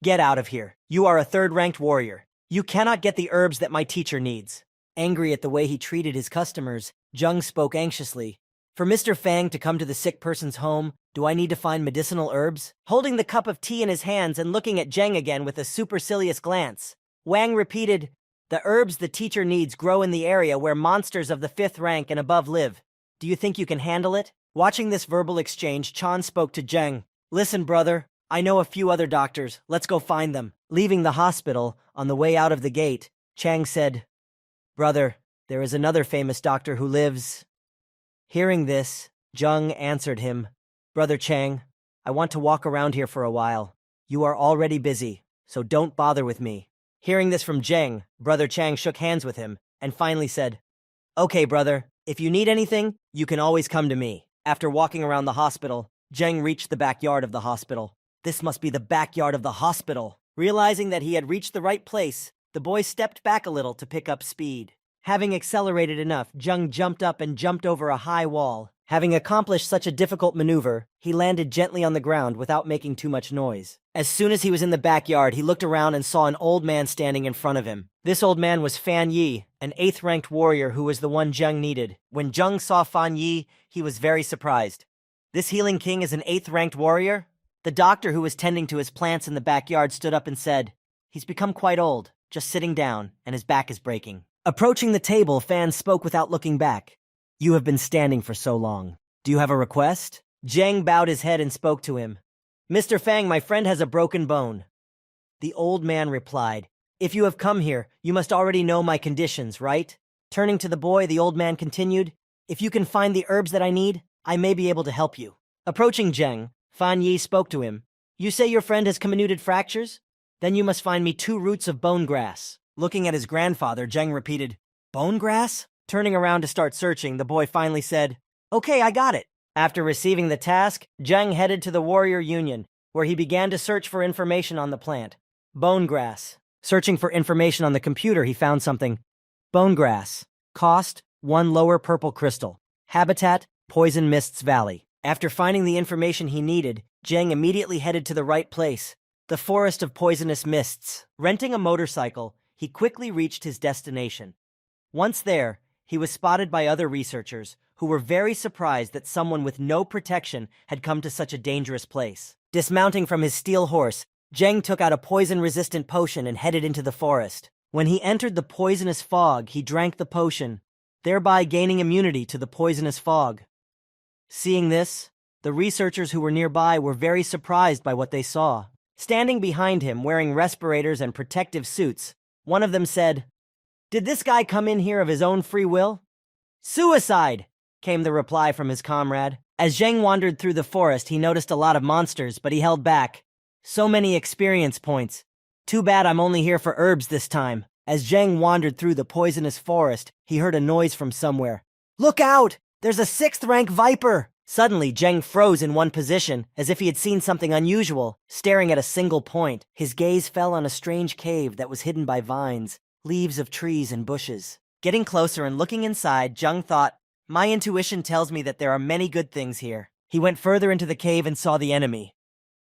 "Get out of here. You are a third-ranked warrior. You cannot get the herbs that my teacher needs." Angry at the way he treated his customers, Zheng spoke anxiously. "For Mr. Fang to come to the sick person's home, do I need to find medicinal herbs?" Holding the cup of tea in his hands and looking at Zheng again with a supercilious glance, Wang repeated, "The herbs the teacher needs grow in the area where monsters of the 5th rank and above live. Do you think you can handle it?" Watching this verbal exchange, Chan spoke to Zheng. "Listen, brother, I know a few other doctors. Let's go find them." Leaving the hospital, on the way out of the gate, Chang said, "Brother, there is another famous doctor who lives..." Hearing this, Zheng answered him, "Brother Chang, I want to walk around here for a while. You are already busy, so don't bother with me." Hearing this from Zheng, Brother Chang shook hands with him and finally said, "Okay, brother, if you need anything, you can always come to me." After walking around the hospital, Zheng reached the backyard of the hospital. This must be the backyard of the hospital. Realizing that he had reached the right place, the boy stepped back a little to pick up speed. Having accelerated enough, Zheng jumped up and jumped over a high wall. Having accomplished such a difficult maneuver, he landed gently on the ground without making too much noise. As soon as he was in the backyard, he looked around and saw an old man standing in front of him. This old man was Fan Yi, an 8th-ranked warrior who was the one Zheng needed. When Zheng saw Fan Yi, he was very surprised. "This healing king is an 8th-ranked warrior?" The doctor who was tending to his plants in the backyard stood up and said, "He's become quite old, just sitting down, and his back is breaking." Approaching the table, Fan spoke without looking back. "You have been standing for so long. Do you have a request?" Zheng bowed his head and spoke to him. "Mr. Fang, my friend has a broken bone." The old man replied, "If you have come here, you must already know my conditions, right?" Turning to the boy, the old man continued, "If you can find the herbs that I need, I may be able to help you." Approaching Zheng, Fan Yi spoke to him. "You say your friend has comminuted fractures? Then you must find me 2 roots of bone grass." Looking at his grandfather, Zheng repeated, "Bone grass?" Turning around to start searching, the boy finally said, "Okay, I got it." After receiving the task, Zheng headed to the Warrior Union, where he began to search for information on the plant. Bone grass. Searching for information on the computer, he found something. Bone grass. Cost, 1 lower purple crystal. Habitat, Poison Mists Valley. After finding the information he needed, Zheng immediately headed to the right place, the Forest of Poisonous Mists. Renting a motorcycle, he quickly reached his destination. Once there, he was spotted by other researchers, who were very surprised that someone with no protection had come to such a dangerous place. Dismounting from his steel horse, Zheng took out a poison-resistant potion and headed into the forest. When he entered the poisonous fog, he drank the potion, thereby gaining immunity to the poisonous fog. Seeing this, The researchers who were nearby were very surprised by what they saw. Standing behind him, wearing respirators and protective suits, one of them said, "Did this guy come in here of his own free will?" "Suicide," came the reply from his comrade. As Zheng wandered through the forest, he noticed a lot of monsters, but he held back. So many experience points. Too bad I'm only here for herbs this time. As Zheng wandered through the poisonous forest, he heard a noise from somewhere. "Look out! There's a 6th-rank viper!" Suddenly, Zheng froze in one position, as if he had seen something unusual, staring at a single point. His gaze fell on a strange cave that was hidden by vines, leaves of trees and bushes. Getting closer and looking inside, Zheng thought, "My intuition tells me that there are many good things here." He went further into the cave and saw the enemy.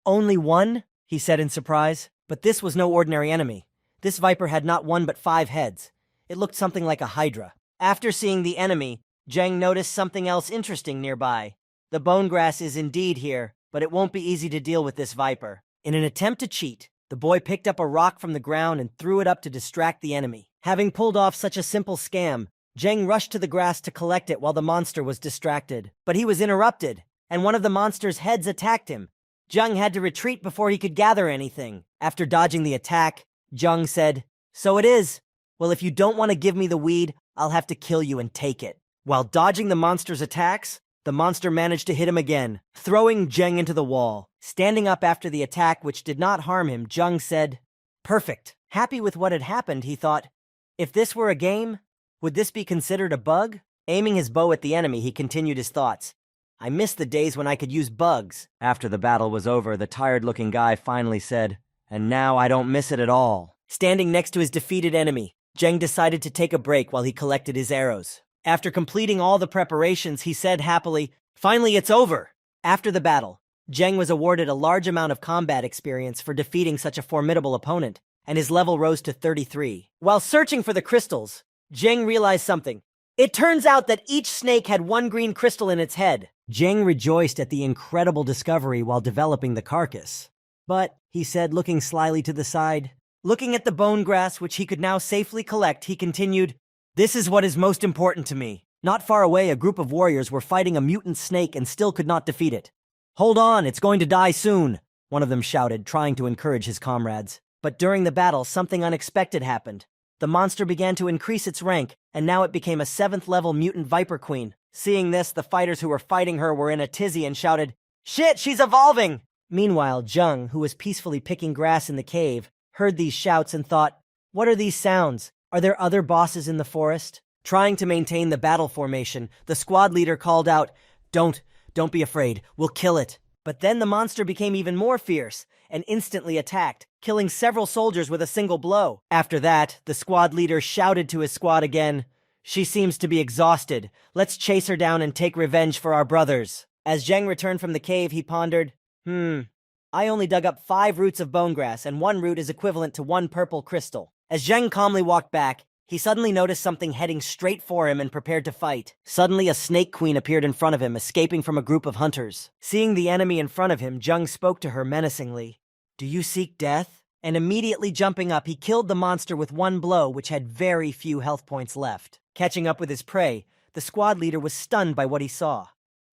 "Only one?" he said in surprise. But this was no ordinary enemy. This viper had not one but 5 heads. It looked something like a hydra. After seeing the enemy, Zheng noticed something else interesting nearby. The bone grass is indeed here, but it won't be easy to deal with this viper. In an attempt to cheat, the boy picked up a rock from the ground and threw it up to distract the enemy. Having pulled off such a simple scam, Zheng rushed to the grass to collect it while the monster was distracted. But he was interrupted, and one of the monster's heads attacked him. Zheng had to retreat before he could gather anything. After dodging the attack, Zheng said, "So it is. Well, if you don't want to give me the weed, I'll have to kill you and take it." While dodging the monster's attacks, the monster managed to hit him again, throwing Zheng into the wall. Standing up after the attack, which did not harm him, Zheng said, "Perfect." Happy with what had happened, he thought, "If this were a game, would this be considered a bug?" Aiming his bow at the enemy, he continued his thoughts. "I miss the days when I could use bugs." After the battle was over, the tired-looking guy finally said, "And now I don't miss it at all." Standing next to his defeated enemy, Zheng decided to take a break while he collected his arrows. After completing all the preparations, he said happily, "Finally, it's over." After the battle, Zheng was awarded a large amount of combat experience for defeating such a formidable opponent, and his level rose to 33. While searching for the crystals, Zheng realized something. It turns out that each snake had 1 green crystal in its head. Zheng rejoiced at the incredible discovery while developing the carcass. "But," he said, looking slyly to the side, looking at the bone grass which he could now safely collect, he continued, "This is what is most important to me." Not far away, a group of warriors were fighting a mutant snake and still could not defeat it. "Hold on, it's going to die soon," one of them shouted, trying to encourage his comrades. But during the battle, something unexpected happened. The monster began to increase its rank, and now it became a 7th-level mutant viper queen. Seeing this, the fighters who were fighting her were in a tizzy and shouted, "Shit, she's evolving!" Meanwhile, Zheng, who was peacefully picking grass in the cave, heard these shouts and thought, "What are these sounds? Are there other bosses in the forest?" Trying to maintain the battle formation, the squad leader called out, Don't be afraid, we'll kill it." But then the monster became even more fierce and instantly attacked, killing several soldiers with a single blow. After that, the squad leader shouted to his squad again, "She seems to be exhausted. Let's chase her down and take revenge for our brothers." As Zheng returned from the cave, he pondered, I only dug up 5 roots of bone grass, and 1 root is equivalent to 1 purple crystal. As Zheng calmly walked back, he suddenly noticed something heading straight for him and prepared to fight. Suddenly, a snake queen appeared in front of him, escaping from a group of hunters. Seeing the enemy in front of him, Zheng spoke to her menacingly. "Do you seek death?" And immediately jumping up, he killed the monster with 1 blow, which had very few health points left. Catching up with his prey, the squad leader was stunned by what he saw.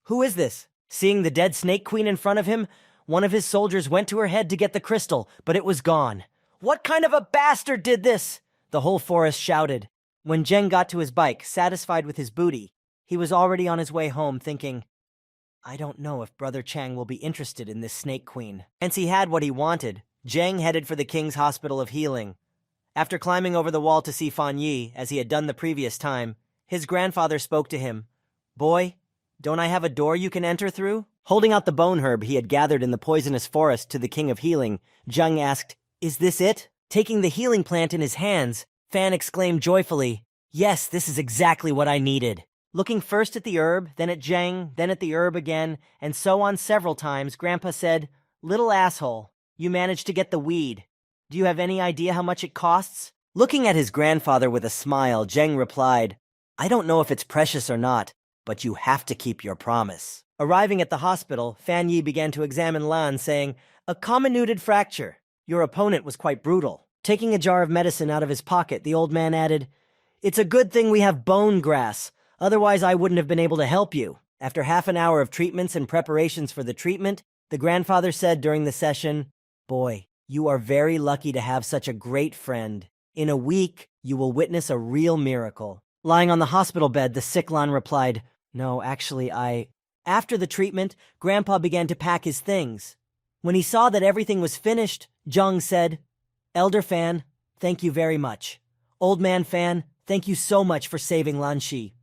"Who is this?" Seeing the dead snake queen in front of him, one of his soldiers went to her head to get the crystal, but it was gone. "What kind of a bastard did this?" the whole forest shouted. When Zheng got to his bike, satisfied with his booty, he was already on his way home thinking, "I don't know if Brother Chang will be interested in this snake queen." Hence he had what he wanted. Zheng headed for the King's Hospital of Healing. After climbing over the wall to see Fan Yi, as he had done the previous time, his grandfather spoke to him. "Boy, don't I have a door you can enter through?" Holding out the bone herb he had gathered in the poisonous forest to the King of Healing, Zheng asked, "Is this it?" Taking the healing plant in his hands, Fan exclaimed joyfully, "Yes, this is exactly what I needed." Looking first at the herb, then at Zheng, then at the herb again, and so on several times, Grandpa said, "Little asshole, you managed to get the weed. Do you have any idea how much it costs?" Looking at his grandfather with a smile, Zheng replied, "I don't know if it's precious or not, but you have to keep your promise." Arriving at the hospital, Fan Yi began to examine Lan, saying, "A comminuted fracture. Your opponent was quite brutal." Taking a jar of medicine out of his pocket, the old man added, "It's a good thing we have bone grass, otherwise I wouldn't have been able to help you." After half an hour of treatments and preparations for the treatment, the grandfather said during the session, "Boy, you are very lucky to have such a great friend. In a week, you will witness a real miracle." Lying on the hospital bed, the sick Lan replied, "No, actually, I—" After the treatment, Grandpa began to pack his things. When he saw that everything was finished, Jung said, "Elder Fan, thank you very much. Old Man Fan, thank you so much for saving Lan Shi."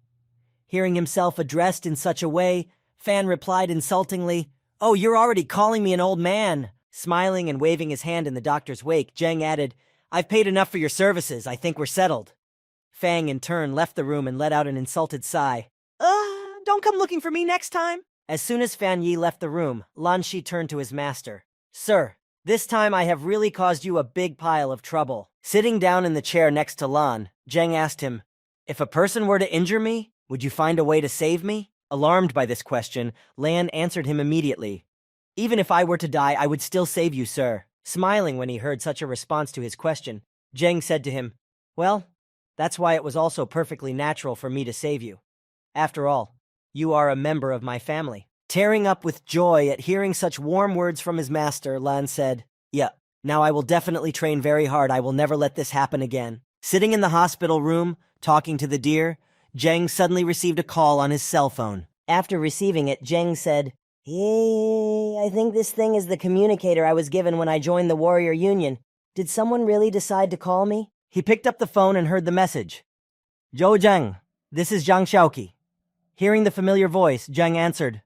Hearing himself addressed in such a way, Fan replied insultingly, "Oh, you're already calling me an old man." Smiling and waving his hand in the doctor's wake, Jeng added, "I've paid enough for your services. I think we're settled." Fang, in turn, left the room and let out an insulted sigh. Don't come looking for me next time." As soon as Fan Yi left the room, Lan Shi turned to his master. "Sir, this time I have really caused you a big pile of trouble." Sitting down in the chair next to Lan, Jeng asked him, "If a person were to injure me, would you find a way to save me?" Alarmed by this question, Lan answered him immediately, "Even if I were to die, I would still save you, sir." Smiling when he heard such a response to his question, Jeng said to him, "Well, that's why it was also perfectly natural for me to save you. After all, you are a member of my family." Tearing up with joy at hearing such warm words from his master, Lan said, "Yeah, now I will definitely train very hard. I will never let this happen again." Sitting in the hospital room, talking to the deer, Jeng suddenly received a call on his cell phone. After receiving it, Jeng said, "Hey, I think this thing is the communicator I was given when I joined the Warrior Union. Did someone really decide to call me?" He picked up the phone and heard the message. "Zhou Zheng, this is Zhang Shaoqi." Hearing the familiar voice, Zheng answered,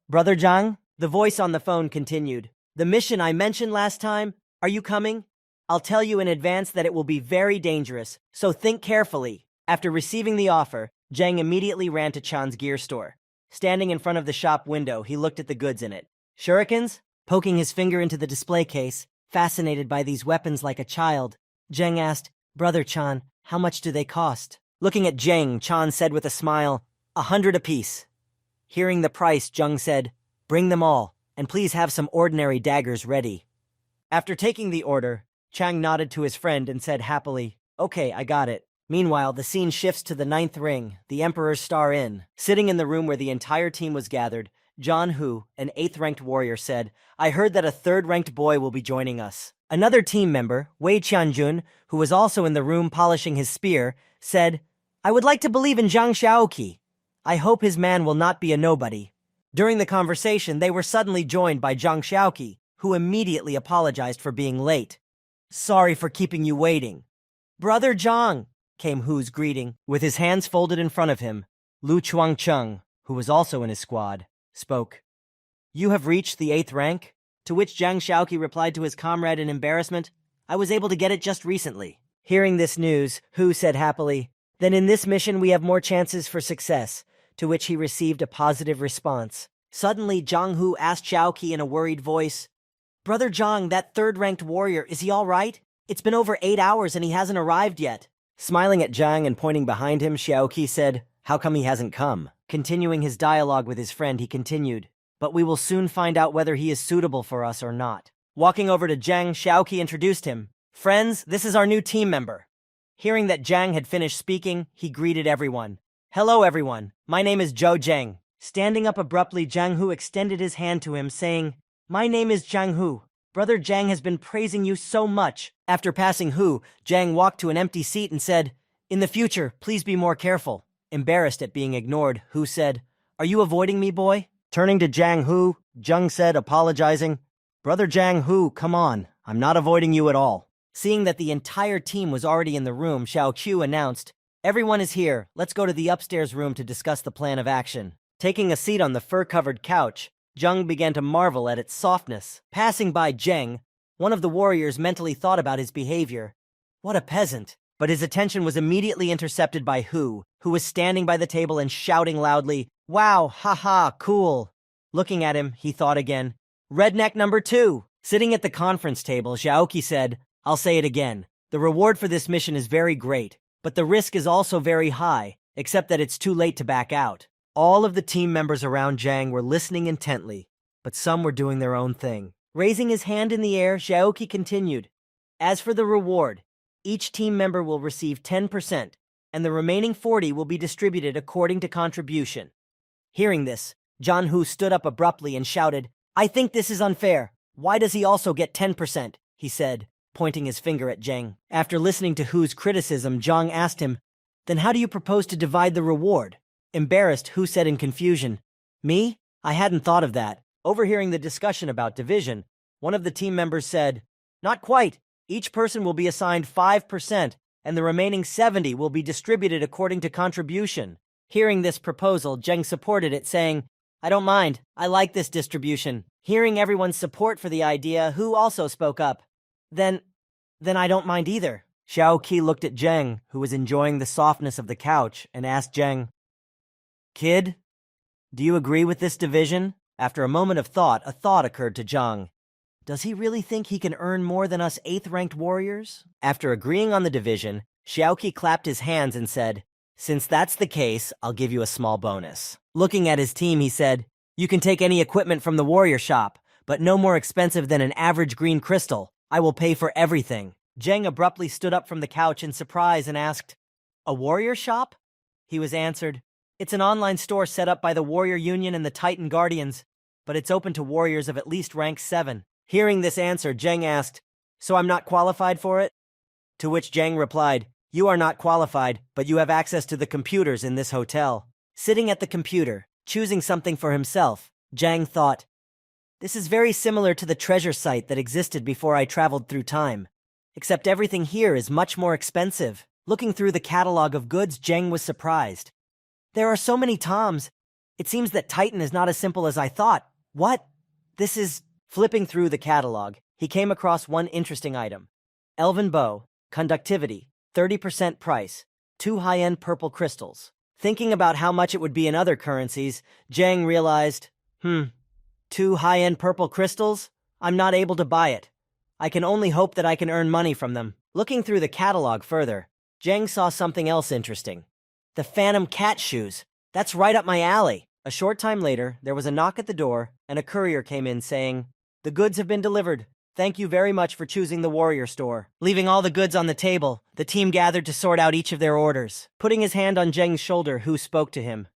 "Brother Zhang?" The voice on the phone continued, "The mission I mentioned last time, are you coming? I'll tell you in advance that it will be very dangerous, so think carefully." After receiving the offer, Zheng immediately ran to Chan's gear store. Standing in front of the shop window, he looked at the goods in it. "Shurikens?" Poking his finger into the display case, fascinated by these weapons like a child, Zheng asked, "Brother Chan, how much do they cost?" Looking at Zheng, Chan said with a smile, 100 apiece. Hearing the price, Zheng said, "Bring them all, and please have some ordinary daggers ready." After taking the order, Chang nodded to his friend and said happily, "Okay, I got it." Meanwhile, the scene shifts to the 9th ring, the Emperor's Star Inn. Sitting in the room where the entire team was gathered, John Hu, an 8th-ranked warrior, said, "I heard that a 3rd-ranked boy will be joining us." Another team member, Wei Qianjun, who was also in the room polishing his spear, said, "I would like to believe in Zhang Shaoqi. I hope his man will not be a nobody." During the conversation, they were suddenly joined by Zhang Shaoqi, who immediately apologized for being late. "Sorry for keeping you waiting." "Brother Zhang," came Hu's greeting. With his hands folded in front of him, Lu Chuangcheng, who was also in his squad, spoke. "You have reached the 8th rank?" To which Zhang Shaoqi replied to his comrade in embarrassment, "I was able to get it just recently." Hearing this news, Hu said happily, "Then in this mission we have more chances for success," to which he received a positive response. Suddenly, Zhang Hu asked Shaoqi in a worried voice, "Brother Zhang, that 3rd-ranked warrior, is he all right? It's been over 8 hours and he hasn't arrived yet." Smiling at Zhang and pointing behind him, Xiaoqi said, "How come he hasn't come?" Continuing his dialogue with his friend, he continued, "But we will soon find out whether he is suitable for us or not." Walking over to Zhang, Xiaoqi introduced him. "Friends, this is our new team member." Hearing that Zhang had finished speaking, he greeted everyone. "Hello, everyone. My name is Zhou Zheng." Standing up abruptly, Zhang Hu extended his hand to him, saying, "My name is Zhang Hu. Brother Zhang has been praising you so much." After passing Hu, Zhang walked to an empty seat and said, "In the future, please be more careful." Embarrassed at being ignored, Hu said, "Are you avoiding me, boy?" Turning to Zhang Hu, Zheng said, apologizing, "Brother Zhang Hu, come on. I'm not avoiding you at all." Seeing that the entire team was already in the room, Xiao Qiu announced, "Everyone is here. Let's go to the upstairs room to discuss the plan of action." Taking a seat on the fur-covered couch, Zheng began to marvel at its softness. Passing by Zheng, one of the warriors mentally thought about his behavior. What a peasant! But his attention was immediately intercepted by Hu was standing by the table and shouting loudly, "Wow, haha, cool." Looking at him, he thought again, "Redneck number 2." Sitting at the conference table, Xiaoqi said, "I'll say it again. The reward for this mission is very great, but the risk is also very high, except that it's too late to back out." All of the team members around Zhang were listening intently, but some were doing their own thing. Raising his hand in the air, Xiaoqi continued, "As for the reward, each team member will receive 10%, and the remaining 40% will be distributed according to contribution." Hearing this, John Hu stood up abruptly and shouted, "I think this is unfair. Why does he also get 10%? He said, pointing his finger at Zheng. After listening to Hu's criticism, Zhang asked him, "Then how do you propose to divide the reward?" Embarrassed, Hu said in confusion, "Me? I hadn't thought of that." Overhearing the discussion about division, one of the team members said, "Not quite. Each person will be assigned 5%, and the remaining 70 will be distributed according to contribution." Hearing this proposal, Zheng supported it, saying, "I don't mind. I like this distribution." Hearing everyone's support for the idea, Hu also spoke up. Then I don't mind either." Xiao Qi looked at Zheng, who was enjoying the softness of the couch, and asked Zheng, "Kid, do you agree with this division?" After a moment of thought, a thought occurred to Zhang. Does he really think he can earn more than us 8th-ranked warriors? After agreeing on the division, Xiao Qi clapped his hands and said, "Since that's the case, I'll give you a small bonus." Looking at his team, he said, "You can take any equipment from the warrior shop, but no more expensive than an average green crystal. I will pay for everything." Zheng abruptly stood up from the couch in surprise and asked, "A warrior shop?" He was answered, "It's an online store set up by the Warrior Union and the Titan Guardians, but it's open to warriors of at least rank 7. Hearing this answer, Zheng asked, "So I'm not qualified for it?" To which Zheng replied, "You are not qualified, but you have access to the computers in this hotel." Sitting at the computer, choosing something for himself, Zheng thought, "This is very similar to the treasure site that existed before I traveled through time, except everything here is much more expensive." Looking through the catalog of goods, Zheng was surprised. "There are so many toms. It seems that Titan is not as simple as I thought. What? This is..." Flipping through the catalog, he came across one interesting item. Elven bow, conductivity, 30% price, 2 high-end purple crystals. Thinking about how much it would be in other currencies, Zheng realized, 2 high-end purple crystals? I'm not able to buy it. I can only hope that I can earn money from them. Looking through the catalog further, Zheng saw something else interesting. The Phantom Cat shoes. That's right up my alley. A short time later, there was a knock at the door, and a courier came in saying, "The goods have been delivered. Thank you very much for choosing the Warrior Store." Leaving all the goods on the table, the team gathered to sort out each of their orders. Putting his hand on Zheng's shoulder, Hu spoke to him.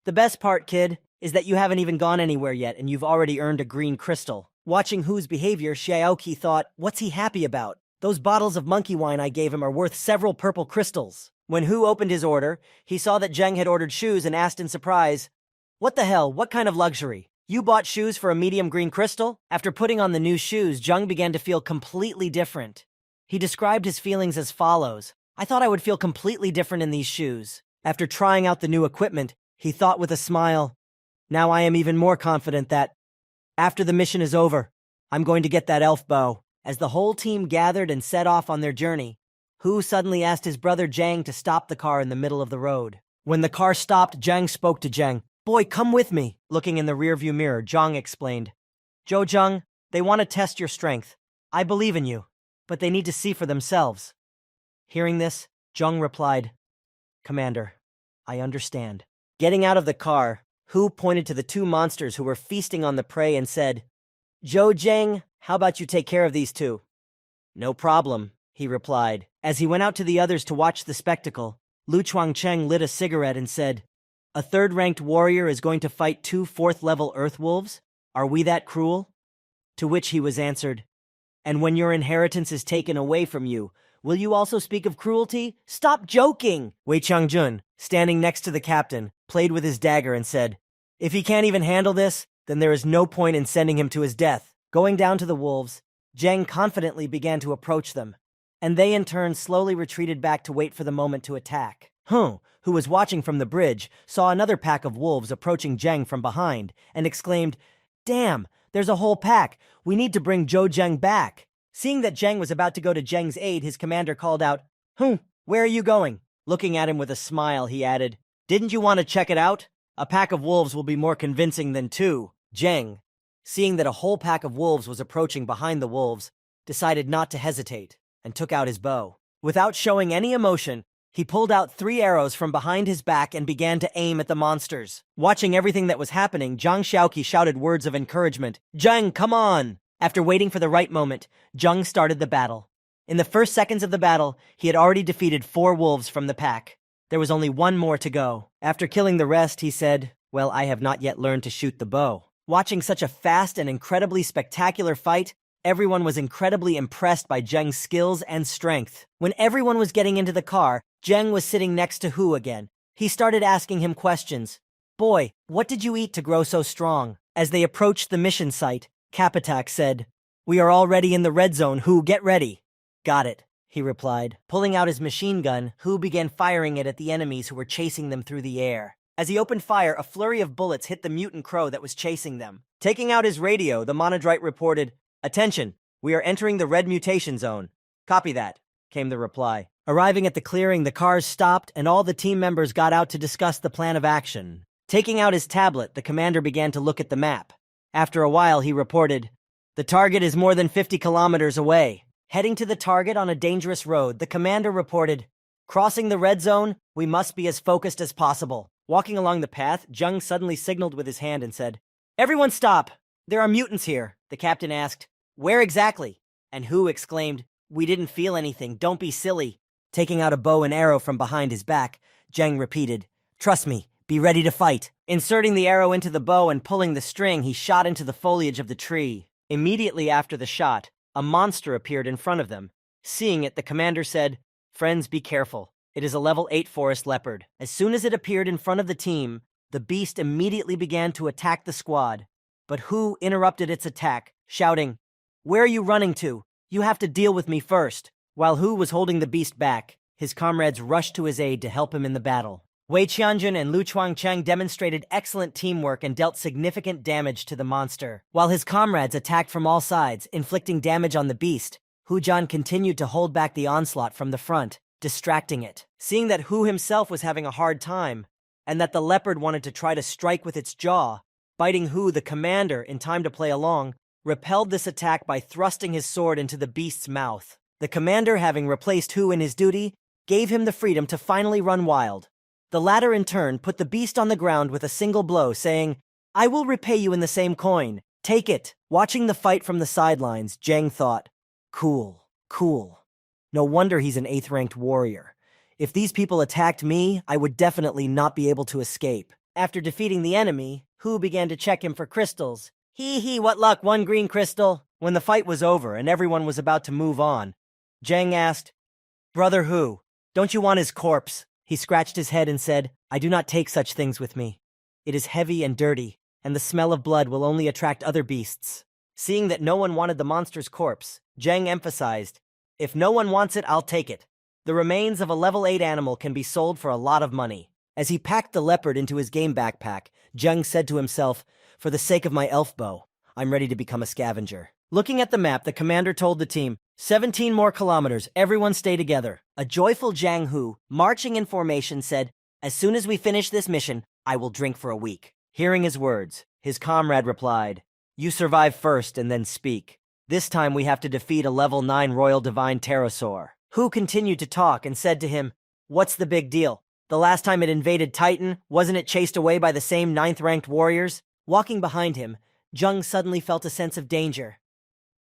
"The best part, kid, is that you haven't even gone anywhere yet and you've already earned a green crystal." Watching Hu's behavior, Xiaoqi thought, what's he happy about? Those bottles of monkey wine I gave him are worth several purple crystals. When Hu opened his order, he saw that Zheng had ordered shoes and asked in surprise, "What the hell? What kind of luxury? You bought shoes for a medium green crystal?" After putting on the new shoes, Zheng began to feel completely different. He described his feelings as follows. "I thought I would feel completely different in these shoes." After trying out the new equipment, he thought with a smile, "Now I am even more confident that, after the mission is over, I'm going to get that elf bow." As the whole team gathered and set off on their journey, Hu suddenly asked his brother Zhang to stop the car in the middle of the road. When the car stopped, Zhang spoke to Zheng. "Boy, come with me." Looking in the rearview mirror, Zhang explained, "Zhou Zheng, they want to test your strength. I believe in you, but they need to see for themselves." Hearing this, Zheng replied, "Commander, I understand." Getting out of the car, Hu pointed to the 2 monsters who were feasting on the prey and said, "Zhou Zheng, how about you take care of these 2? "No problem," he replied. As he went out to the others to watch the spectacle, Lu Chuangcheng lit a cigarette and said, "A 3rd-ranked warrior is going to fight 2 4th-level earth wolves? Are we that cruel?" To which he was answered, "And when your inheritance is taken away from you, will you also speak of cruelty? Stop joking!" Wei Changjun, standing next to the captain, played with his dagger and said, "If he can't even handle this, then there is no point in sending him to his death." Going down to the wolves, Zheng confidently began to approach them, and they in turn slowly retreated back to wait for the moment to attack. Hu, who was watching from the bridge, saw another pack of wolves approaching Zheng from behind, and exclaimed, "Damn, there's a whole pack. We need to bring Zhou Zheng back." Seeing that Zheng was about to go to Zheng's aid, his commander called out, "Hu, where are you going?" Looking at him with a smile, he added, "Didn't you want to check it out? A pack of wolves will be more convincing than 2. Zheng, seeing that a whole pack of wolves was approaching behind the wolves, decided not to hesitate and took out his bow. Without showing any emotion, he pulled out 3 arrows from behind his back and began to aim at the monsters. Watching everything that was happening, Zhang Xiaoqi shouted words of encouragement. "Zheng, come on!" After waiting for the right moment, Zheng started the battle. In the first seconds of the battle, he had already defeated 4 wolves from the pack. There was only 1 more to go. After killing the rest, he said, Well, I have not yet learned to shoot the bow. Watching such a fast and incredibly spectacular fight, everyone was incredibly impressed by Zheng's skills and strength. When everyone was getting into the car, Zheng was sitting next to Hu again. He started asking him questions. Boy, what did you eat to grow so strong? As they approached the mission site, Kapitak said, We are already in the red zone, Hu, get ready. Got it, he replied. Pulling out his machine gun, Hu began firing it at the enemies who were chasing them through the air. As he opened fire, a flurry of bullets hit the mutant crow that was chasing them. Taking out his radio, the Monodrite reported, Attention, we are entering the red mutation zone. Copy that, came the reply. Arriving at the clearing, the cars stopped and all the team members got out to discuss the plan of action. Taking out his tablet, the commander began to look at the map. After a while, he reported, The target is more than 50 kilometers away. Heading to the target on a dangerous road, the commander reported, Crossing the red zone, we must be as focused as possible. Walking along the path, Zheng suddenly signaled with his hand and said, Everyone stop! There are mutants here. The captain asked, Where exactly? And Hu exclaimed, We didn't feel anything, don't be silly. Taking out a bow and arrow from behind his back, Zheng repeated, Trust me, be ready to fight. Inserting the arrow into the bow and pulling the string, he shot into the foliage of the tree. Immediately after the shot, a monster appeared in front of them. Seeing it, the commander said, Friends, be careful. It is a level 8 forest leopard. As soon as it appeared in front of the team, the beast immediately began to attack the squad. But Hu interrupted its attack, shouting, Where are you running to? You have to deal with me first. While Hu was holding the beast back, his comrades rushed to his aid to help him in the battle. Wei Qianjun and Lu Chuangcheng demonstrated excellent teamwork and dealt significant damage to the monster. While his comrades attacked from all sides, inflicting damage on the beast, Hu Zhan continued to hold back the onslaught from the front, distracting it. Seeing that Hu himself was having a hard time, and that the leopard wanted to try to strike with its jaw, biting Hu, the commander, in time to play along, repelled this attack by thrusting his sword into the beast's mouth. The commander, having replaced Hu in his duty, gave him the freedom to finally run wild. The latter, in turn, put the beast on the ground with a single blow, saying, I will repay you in the same coin. Take it. Watching the fight from the sidelines, Zheng thought, Cool. No wonder he's an 8th-ranked warrior. If these people attacked me, I would definitely not be able to escape. After defeating the enemy, Hu began to check him for crystals. Hee, what luck, 1 green crystal. When the fight was over and everyone was about to move on, Zheng asked, Brother Hu, don't you want his corpse? He scratched his head and said, I do not take such things with me. It is heavy and dirty, and the smell of blood will only attract other beasts. Seeing that no one wanted the monster's corpse, Zheng emphasized, If no one wants it, I'll take it. The remains of a level 8 animal can be sold for a lot of money. As he packed the leopard into his game backpack, Zheng said to himself, For the sake of my elf bow, I'm ready to become a scavenger. Looking at the map, the commander told the team, 17 more kilometers, everyone stay together. A joyful Zhang Hu, marching in formation, said, As soon as we finish this mission, I will drink for a week. Hearing his words, his comrade replied, You survive first and then speak. This time we have to defeat a level 9 Royal Divine Pterosaur. Hu continued to talk and said to him, What's the big deal? The last time it invaded Titan, wasn't it chased away by the same 9th-ranked warriors? Walking behind him, Zheng suddenly felt a sense of danger.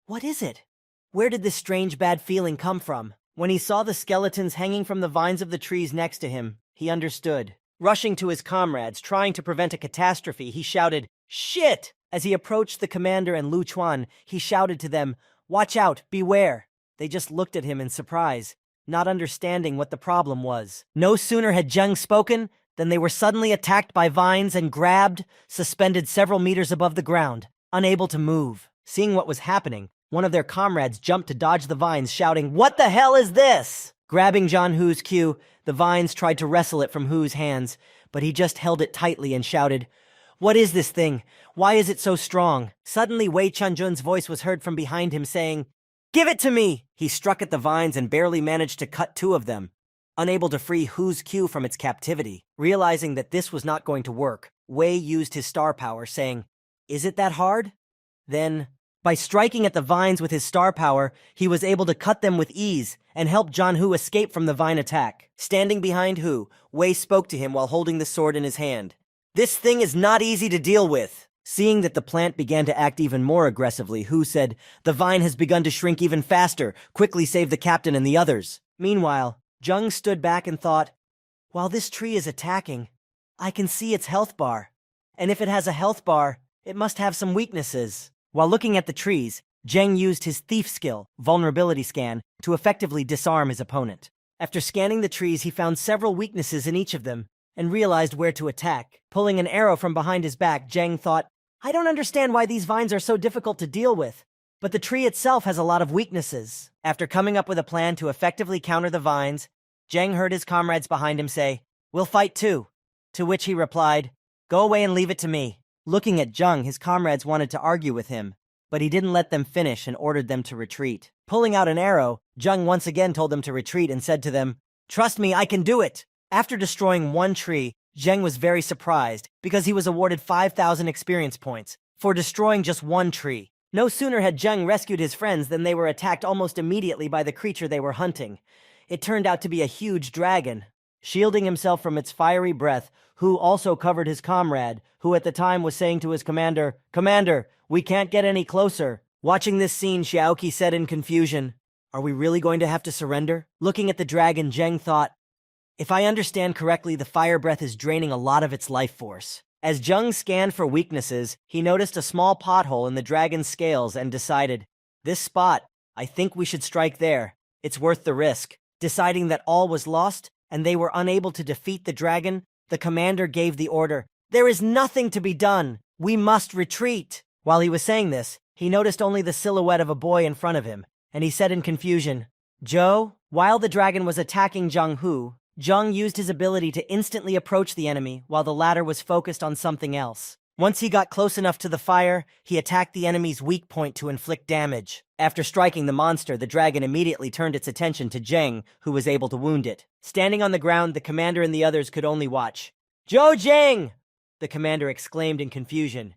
What is it? Where did this strange bad feeling come from? When he saw the skeletons hanging from the vines of the trees next to him, he understood. Rushing to his comrades, trying to prevent a catastrophe, he shouted, Shit! As he approached the commander and Lu Chuan, he shouted to them, Watch out, beware! They just looked at him in surprise, not understanding what the problem was. No sooner had Zheng spoken than they were suddenly attacked by vines and grabbed, suspended several meters above the ground, unable to move. Seeing what was happening, one of their comrades jumped to dodge the vines, shouting, What the hell is this? Grabbing Zhan Hu's cue, the vines tried to wrestle it from Hu's hands, but he just held it tightly and shouted, What is this thing? Why is it so strong? Suddenly Wei Chunjun's voice was heard from behind him saying, Give it to me! He struck at the vines and barely managed to cut 2 of them. Unable to free Hu's cue from its captivity, realizing that this was not going to work, Wei used his star power, saying, Is it that hard? Then, by striking at the vines with his star power, he was able to cut them with ease and help Zhan Hu escape from the vine attack. Standing behind Hu, Wei spoke to him while holding the sword in his hand. This thing is not easy to deal with. Seeing that the plant began to act even more aggressively, Hu said, The vine has begun to shrink even faster. Quickly save the captain and the others. Meanwhile, Zheng stood back and thought, While this tree is attacking, I can see its health bar. And if it has a health bar, it must have some weaknesses. While looking at the trees, Zheng used his thief skill, vulnerability scan, to effectively disarm his opponent. After scanning the trees, he found several weaknesses in each of them and realized where to attack. Pulling an arrow from behind his back, Zheng thought, I don't understand why these vines are so difficult to deal with, but the tree itself has a lot of weaknesses. After coming up with a plan to effectively counter the vines, Zheng heard his comrades behind him say, We'll fight too. To which he replied, Go away and leave it to me. Looking at Zheng, his comrades wanted to argue with him, but he didn't let them finish and ordered them to retreat. Pulling out an arrow, Zheng once again told them to retreat and said to them, Trust me, I can do it! After destroying one tree, Zheng was very surprised because he was awarded 5,000 experience points for destroying just one tree. No sooner had Zheng rescued his friends than they were attacked almost immediately by the creature they were hunting. It turned out to be a huge dragon. Shielding himself from its fiery breath, Hu also covered his comrade, who at the time was saying to his commander, Commander, we can't get any closer. Watching this scene, Xiaoqi said in confusion, Are we really going to have to surrender? Looking at the dragon, Zheng thought, If I understand correctly, the fire breath is draining a lot of its life force. As Zheng scanned for weaknesses, he noticed a small pothole in the dragon's scales and decided, This spot, I think we should strike there. It's worth the risk. Deciding that all was lost, and they were unable to defeat the dragon, the commander gave the order, There is nothing to be done. We must retreat. While he was saying this, he noticed only the silhouette of a boy in front of him, and he said in confusion, Zhou. While the dragon was attacking Zhang Hu, Zheng used his ability to instantly approach the enemy while the latter was focused on something else. Once he got close enough to the fire, he attacked the enemy's weak point to inflict damage. After striking the monster, the dragon immediately turned its attention to Zheng, who was able to wound it. Standing on the ground, the commander and the others could only watch. Zhou Zheng! The commander exclaimed in confusion.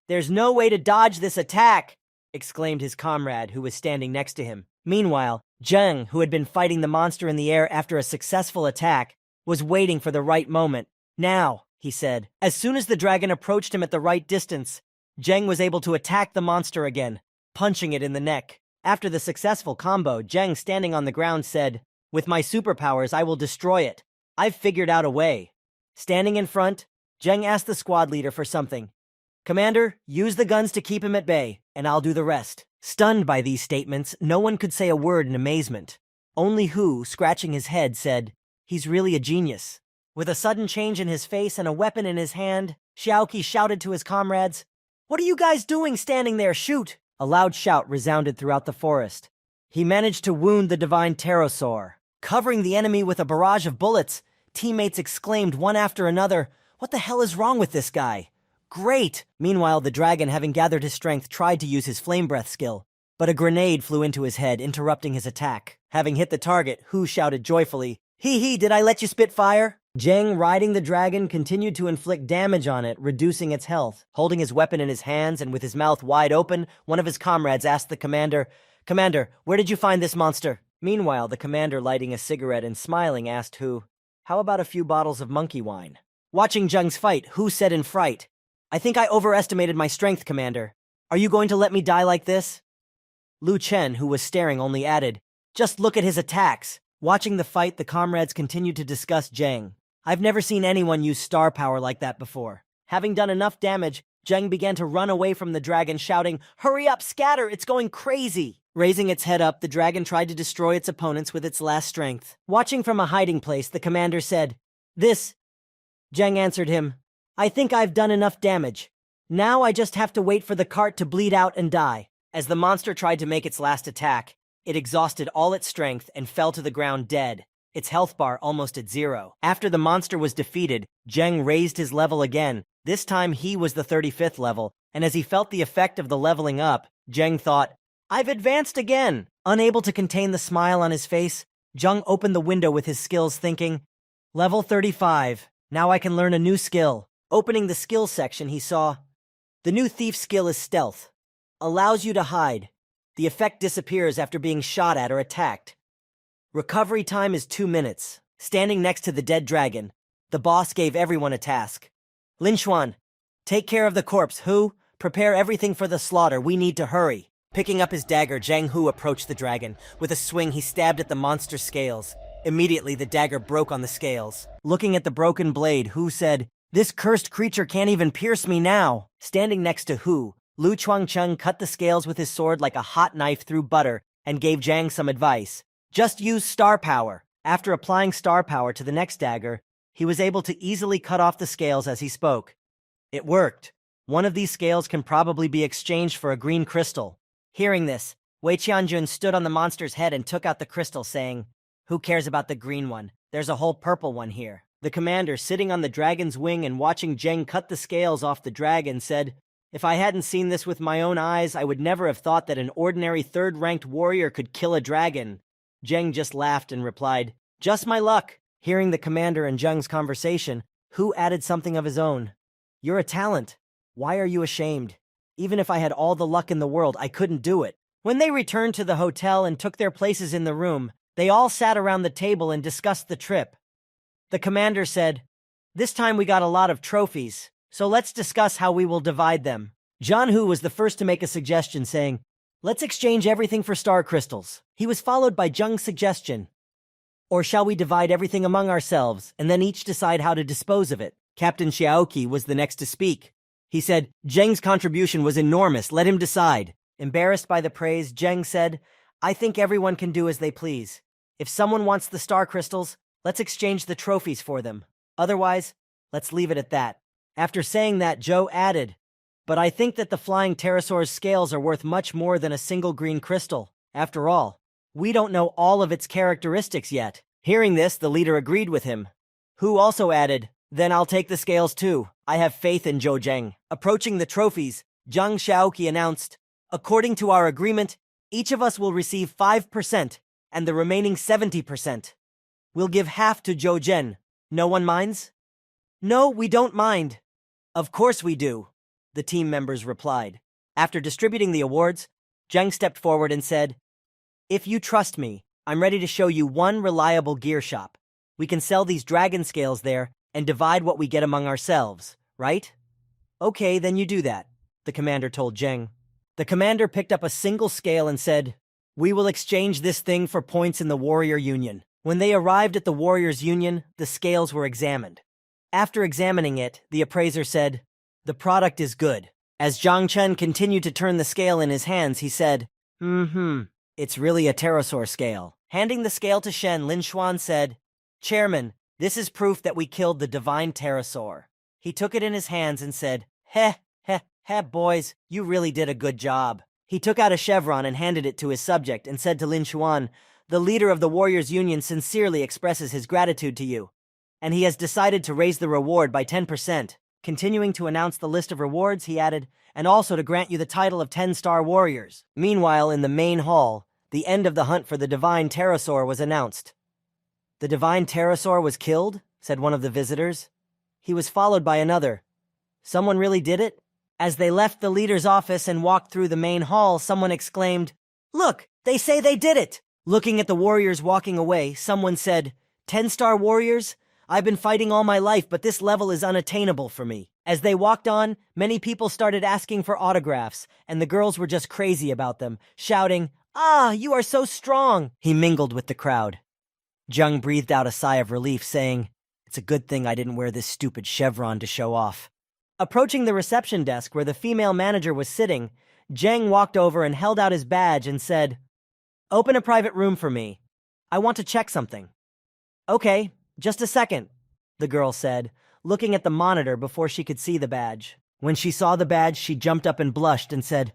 There's no way to dodge this attack! Exclaimed his comrade, who was standing next to him. Meanwhile, Zheng, who had been fighting the monster in the air after a successful attack, was waiting for the right moment. Now, he said. As soon as the dragon approached him at the right distance, Zheng was able to attack the monster again, punching it in the neck. After the successful combo, Zheng, standing on the ground, said, With my superpowers, I will destroy it. I've figured out a way. Standing in front, Zheng asked the squad leader for something. Commander, use the guns to keep him at bay, and I'll do the rest. Stunned by these statements, no one could say a word in amazement. Only Hu, scratching his head, said, He's really a genius. With a sudden change in his face and a weapon in his hand, Xiaoqi shouted to his comrades, What are you guys doing standing there? Shoot! A loud shout resounded throughout the forest. He managed to wound the divine pterosaur. Covering the enemy with a barrage of bullets, teammates exclaimed one after another, What the hell is wrong with this guy? Great! Meanwhile, the dragon, having gathered his strength, tried to use his flame breath skill, but a grenade flew into his head, interrupting his attack. Having hit the target, Hu shouted joyfully, Hee, did I let you spit fire? Zheng, riding the dragon, continued to inflict damage on it, reducing its health. Holding his weapon in his hands and with his mouth wide open, one of his comrades asked the commander, Commander, where did you find this monster? Meanwhile, the commander, lighting a cigarette and smiling, asked Hu, How about a few bottles of monkey wine? Watching Zheng's fight, Hu said in fright, I think I overestimated my strength, Commander. Are you going to let me die like this? Lu Chen, who was staring, only added, Just look at his attacks. Watching the fight, the comrades continued to discuss Zheng. I've never seen anyone use star power like that before. Having done enough damage, Zheng began to run away from the dragon, shouting, Hurry up, scatter, it's going crazy! Raising its head up, the dragon tried to destroy its opponents with its last strength. Watching from a hiding place, the commander said, This. Zheng answered him, I think I've done enough damage. Now I just have to wait for the cart to bleed out and die. As the monster tried to make its last attack, it exhausted all its strength and fell to the ground dead, its health bar almost at 0. After the monster was defeated, Zheng raised his level again. This time he was the 35th level, and as he felt the effect of the leveling up, Zheng thought, I've advanced again! Unable to contain the smile on his face, Zheng opened the window with his skills, thinking, Level 35, now I can learn a new skill. Opening the skills section, he saw, The new thief skill is stealth. Allows you to hide. The effect disappears after being shot at or attacked. Recovery time is 2 minutes. Standing next to the dead dragon, the boss gave everyone a task. Lin Xuan, take care of the corpse. Hu, prepare everything for the slaughter. We need to hurry. Picking up his dagger, Zhang Hu approached the dragon. With a swing, he stabbed at the monster's scales. Immediately, the dagger broke on the scales. Looking at the broken blade, Hu said, This cursed creature can't even pierce me now. Standing next to Hu, Lu Chuangcheng cut the scales with his sword like a hot knife through butter and gave Zhang some advice. Just use star power. After applying star power to the next dagger, he was able to easily cut off the scales as he spoke. It worked. One of these scales can probably be exchanged for a green crystal. Hearing this, Wei Qianjun stood on the monster's head and took out the crystal, saying, "Who cares about the green one? There's a whole purple one here." The commander, sitting on the dragon's wing and watching Zheng cut the scales off the dragon, said, "If I hadn't seen this with my own eyes, I would never have thought that an ordinary third-ranked warrior could kill a dragon." Zheng just laughed and replied, "Just my luck." Hearing the commander and Zheng's conversation, Hu added something of his own. "You're a talent. Why are you ashamed? Even if I had all the luck in the world, I couldn't do it." When they returned to the hotel and took their places in the room, they all sat around the table and discussed the trip. The commander said, "This time we got a lot of trophies, so let's discuss how we will divide them." John Hu was the first to make a suggestion, saying, "Let's exchange everything for star crystals." He was followed by Zheng's suggestion, "Or shall we divide everything among ourselves and then each decide how to dispose of it?" Captain Xiaoqi was the next to speak. He said, "Zheng's contribution was enormous, let him decide." Embarrassed by the praise, Zheng said, "I think everyone can do as they please. If someone wants the star crystals, let's exchange the trophies for them. Otherwise, let's leave it at that." After saying that, Zhou added, "But I think that the flying pterosaur's scales are worth much more than a single green crystal. After all, we don't know all of its characteristics yet." Hearing this, the leader agreed with him. Hu also added, "Then I'll take the scales too. I have faith in Zhou Zheng." Approaching the trophies, Zhang Xiaoqi announced, "According to our agreement, each of us will receive 5% and the remaining 70%. We'll give half to Zhou Zhen. No one minds?" "No, we don't mind." "Of course we do," the team members replied. After distributing the awards, Zheng stepped forward and said, "If you trust me, I'm ready to show you one reliable gear shop. We can sell these dragon scales there and divide what we get among ourselves, right?" "Okay, then you do that," the commander told Zheng. The commander picked up a single scale and said, "We will exchange this thing for points in the Warrior Union." When they arrived at the Warriors Union, the scales were examined. After examining it, the appraiser said, "The product is good." As Zhang Chen continued to turn the scale in his hands, he said, It's really a pterosaur scale." Handing the scale to Shen, Lin Xuan said, "Chairman, this is proof that we killed the divine pterosaur." He took it in his hands and said, Heh, boys, you really did a good job." He took out a chevron and handed it to his subject and said to Lin Xuan, "The leader of the Warriors Union sincerely expresses his gratitude to you, and he has decided to raise the reward by 10%. Continuing to announce the list of rewards, he added, "And also to grant you the title of 10-star warriors." Meanwhile, in the main hall, the end of the hunt for the divine pterosaur was announced. "The divine pterosaur was killed?" said one of the visitors. He was followed by another. "Someone really did it?" As they left the leader's office and walked through the main hall, someone exclaimed, "Look, they say they did it!" Looking at the warriors walking away, someone said, 10-star warriors? I've been fighting all my life, but this level is unattainable for me." As they walked on, many people started asking for autographs, and the girls were just crazy about them, shouting, "Ah, you are so strong!" He mingled with the crowd. Zheng breathed out a sigh of relief, saying, "It's a good thing I didn't wear this stupid chevron to show off." Approaching the reception desk where the female manager was sitting, Zheng walked over and held out his badge and said, "Open a private room for me. I want to check something." "Okay, just a second," the girl said, looking at the monitor before she could see the badge. When she saw the badge, she jumped up and blushed and said,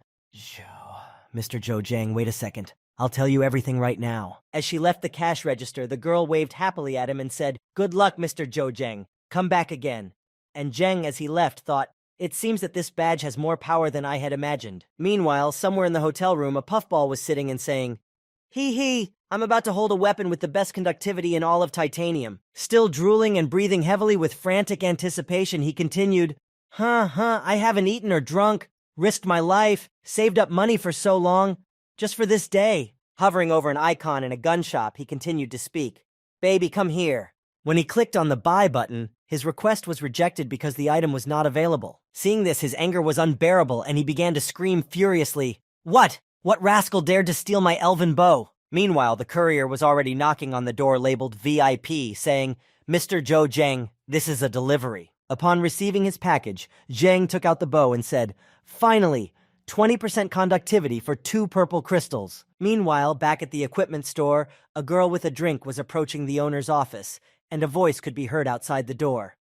Mr. Zhou Zheng, wait a second. I'll tell you everything right now." As she left the cash register, the girl waved happily at him and said, "Good luck, Mr. Zhou Zheng. Come back again." And Zheng, as he left, thought, "It seems that this badge has more power than I had imagined." Meanwhile, somewhere in the hotel room, a puffball was sitting and saying, Hee, I'm about to hold a weapon with the best conductivity in all of titanium." Still drooling and breathing heavily with frantic anticipation, he continued, I haven't eaten or drunk, risked my life, saved up money for so long, just for this day." Hovering over an icon in a gun shop, he continued to speak, "Baby, come here." When he clicked on the buy button, his request was rejected because the item was not available. Seeing this, his anger was unbearable, and he began to scream furiously, What rascal dared to steal my elven bow?" Meanwhile, the courier was already knocking on the door labeled VIP, saying, "Mr. Zhou Zheng, this is a delivery." Upon receiving his package, Zhang took out the bow and said, "Finally, 20% conductivity for 2 purple crystals." Meanwhile, back at the equipment store, a girl with a drink was approaching the owner's office, and a voice could be heard outside the door.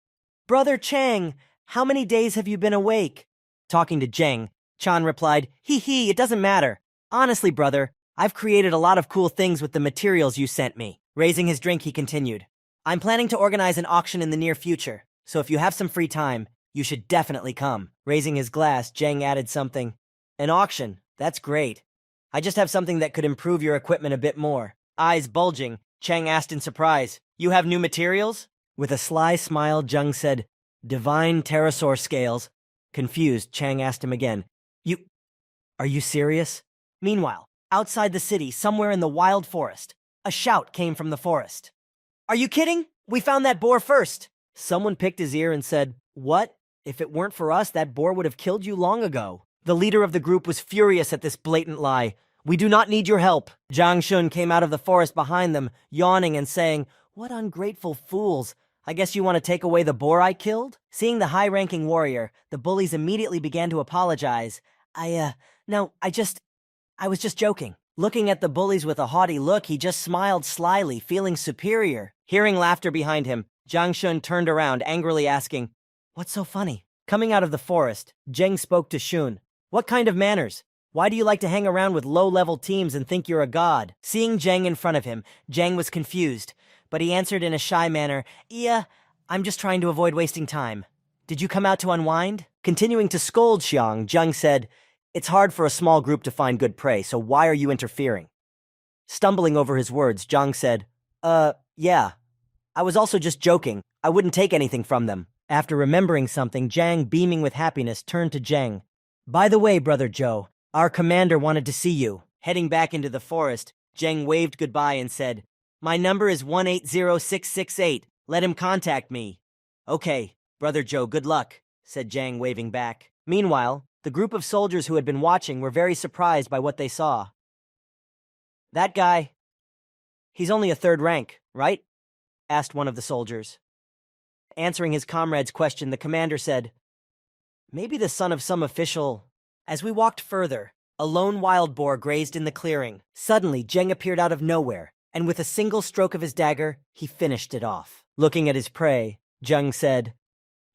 "Brother Chang, how many days have you been awake?" Talking to Zhang, Chan replied, "Hee, it doesn't matter. Honestly, brother, I've created a lot of cool things with the materials you sent me." Raising his drink, he continued, "I'm planning to organize an auction in the near future, so if you have some free time, you should definitely come." Raising his glass, Zhang added something. "An auction? That's great. I just have something that could improve your equipment a bit more." Eyes bulging, Chang asked in surprise, "You have new materials?" With a sly smile, Zhang said, "Divine pterosaur scales." Confused, Chang asked him again, Are you serious?" Meanwhile, outside the city, somewhere in the wild forest, a shout came from the forest. "Are you kidding? We found that boar first!" Someone picked his ear and said, "What? If it weren't for us, that boar would have killed you long ago." The leader of the group was furious at this blatant lie. "We do not need your help." Zhang Shun came out of the forest behind them, yawning and saying, "What ungrateful fools. I guess you want to take away the boar I killed?" Seeing the high-ranking warrior, the bullies immediately began to apologize. No, I was just joking." Looking at the bullies with a haughty look, he just smiled slyly, feeling superior. Hearing laughter behind him, Zhang Shun turned around, angrily asking, "What's so funny?" Coming out of the forest, Zheng spoke to Shun. "What kind of manners? Why do you like to hang around with low-level teams and think you're a god?" Seeing Zheng in front of him, Zheng was confused, but he answered in a shy manner, "Yeah, I'm just trying to avoid wasting time. Did you come out to unwind?" Continuing to scold Xiang, Zheng said, "It's hard for a small group to find good prey, so why are you interfering?" Stumbling over his words, Zhang said, Yeah. I was also just joking. I wouldn't take anything from them." After remembering something, Zhang, beaming with happiness, turned to Zheng. "By the way, Brother Zhou, our commander wanted to see you." Heading back into the forest, Zheng waved goodbye and said, "My number is 180668. Let him contact me." "Okay, Brother Zhou, good luck," said Zhang, waving back. Meanwhile, the group of soldiers who had been watching were very surprised by what they saw. "That guy, he's only a 3rd rank, right?" asked one of the soldiers. Answering his comrade's question, the commander said, "Maybe the son of some official." As we walked further, a lone wild boar grazed in the clearing. Suddenly, Zheng appeared out of nowhere, and with a single stroke of his dagger, he finished it off. Looking at his prey, Zheng said,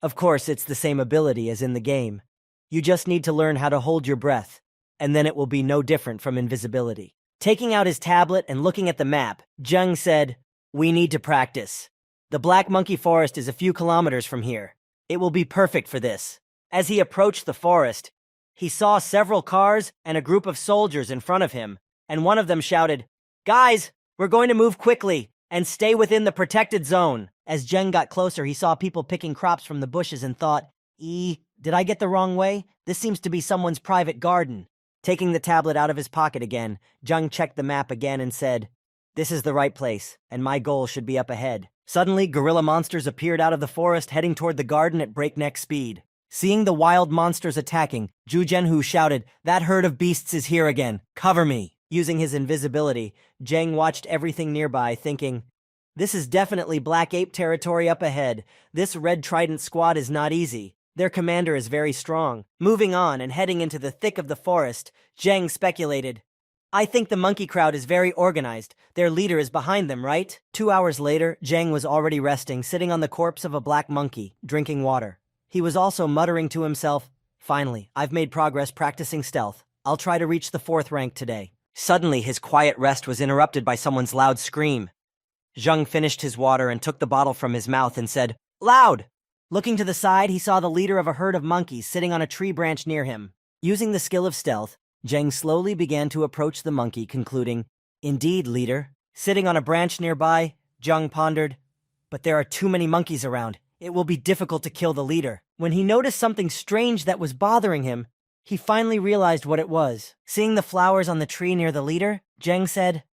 "Of course, it's the same ability as in the game. You just need to learn how to hold your breath, and then it will be no different from invisibility." Taking out his tablet and looking at the map, Zheng said, "We need to practice. The Black Monkey Forest is a few kilometers from here. It will be perfect for this." As he approached the forest, he saw several cars and a group of soldiers in front of him, and one of them shouted, "Guys, we're going to move quickly and stay within the protected zone." As Zheng got closer, he saw people picking crops from the bushes and thought, Did I get the wrong way? This seems to be someone's private garden." Taking the tablet out of his pocket again, Zheng checked the map again and said, "This is the right place, and my goal should be up ahead." Suddenly, gorilla monsters appeared out of the forest, heading toward the garden at breakneck speed. Seeing the wild monsters attacking, Zhu Zhenhu shouted, "That herd of beasts is here again. Cover me." Using his invisibility, Zheng watched everything nearby, thinking, "This is definitely Black Ape territory up ahead. This Red Trident squad is not easy. Their commander is very strong." Moving on and heading into the thick of the forest, Zheng speculated, "I think the monkey crowd is very organized. Their leader is behind them, right?" 2 hours later, Zheng was already resting, sitting on the corpse of a black monkey, drinking water. He was also muttering to himself, "Finally, I've made progress practicing stealth. I'll try to reach the 4th rank today." Suddenly, his quiet rest was interrupted by someone's loud scream. Zheng finished his water and took the bottle from his mouth and said, "Loud!" Looking to the side, he saw the leader of a herd of monkeys sitting on a tree branch near him. Using the skill of stealth, Zheng slowly began to approach the monkey, concluding, "Indeed, leader." Sitting on a branch nearby, Zheng pondered, "But there are too many monkeys around. It will be difficult to kill the leader." When he noticed something strange that was bothering him, he finally realized what it was. Seeing the flowers on the tree near the leader, Zheng said,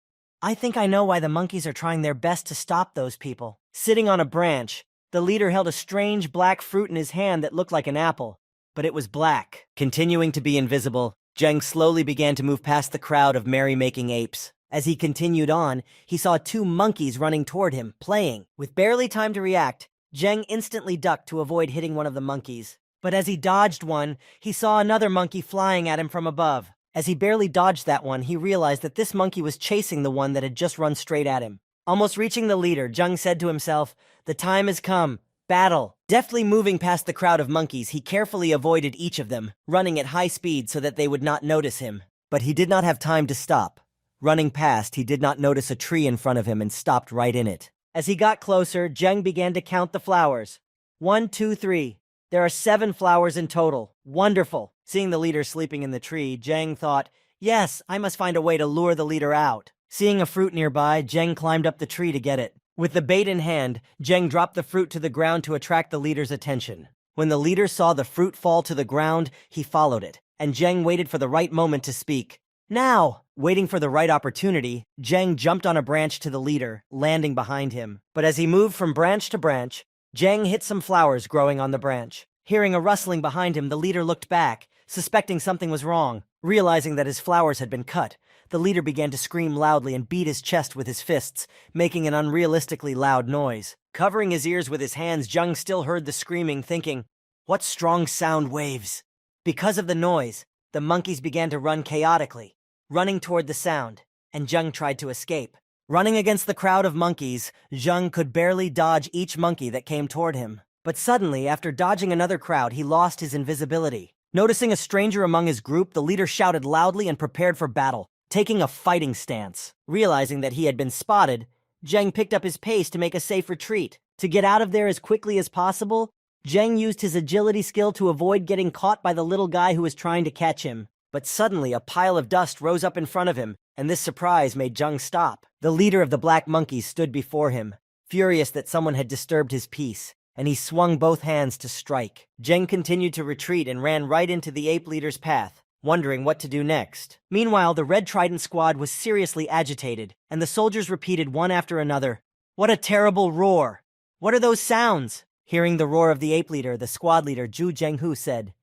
"I think I know why the monkeys are trying their best to stop those people." Sitting on a branch, the leader held a strange black fruit in his hand that looked like an apple, but it was black. Continuing to be invisible, Zheng slowly began to move past the crowd of merry-making apes. As he continued on, he saw 2 monkeys running toward him, playing. With barely time to react, Zheng instantly ducked to avoid hitting one of the monkeys. But as he dodged one, he saw another monkey flying at him from above. As he barely dodged that one, he realized that this monkey was chasing the one that had just run straight at him. Almost reaching the leader, Zheng said to himself, "The time has come. Battle." Deftly moving past the crowd of monkeys, he carefully avoided each of them, running at high speed so that they would not notice him. But he did not have time to stop. Running past, he did not notice a tree in front of him and stopped right in it. As he got closer, Zheng began to count the flowers. 1, 2, 3. There are 7 flowers in total. Wonderful. Seeing the leader sleeping in the tree, Zheng thought, "Yes, I must find a way to lure the leader out." Seeing a fruit nearby, Zheng climbed up the tree to get it. With the bait in hand, Zheng dropped the fruit to the ground to attract the leader's attention. When the leader saw the fruit fall to the ground, he followed it, and Zheng waited for the right moment to speak. "Now!" Waiting for the right opportunity, Zheng jumped on a branch to the leader, landing behind him. But as he moved from branch to branch, Zheng hit some flowers growing on the branch. Hearing a rustling behind him, the leader looked back, suspecting something was wrong. Realizing that his flowers had been cut, the leader began to scream loudly and beat his chest with his fists, making an unrealistically loud noise. Covering his ears with his hands, Zheng still heard the screaming, thinking, "What strong sound waves?" Because of the noise, the monkeys began to run chaotically, running toward the sound, and Zheng tried to escape. Running against the crowd of monkeys, Zheng could barely dodge each monkey that came toward him. But suddenly, after dodging another crowd, he lost his invisibility. Noticing a stranger among his group, the leader shouted loudly and prepared for battle, taking a fighting stance. Realizing that he had been spotted, Zheng picked up his pace to make a safe retreat. To get out of there as quickly as possible, Zheng used his agility skill to avoid getting caught by the little guy who was trying to catch him. But suddenly, a pile of dust rose up in front of him, and this surprise made Zheng stop. The leader of the black monkeys stood before him, furious that someone had disturbed his peace, and he swung both hands to strike. Zheng continued to retreat and ran right into the ape leader's path, wondering what to do next. Meanwhile, the Red Trident squad was seriously agitated, and the soldiers repeated one after another, "What a terrible roar! What are those sounds?" Hearing the roar of the ape leader, the squad leader Zhu Zhenghu said,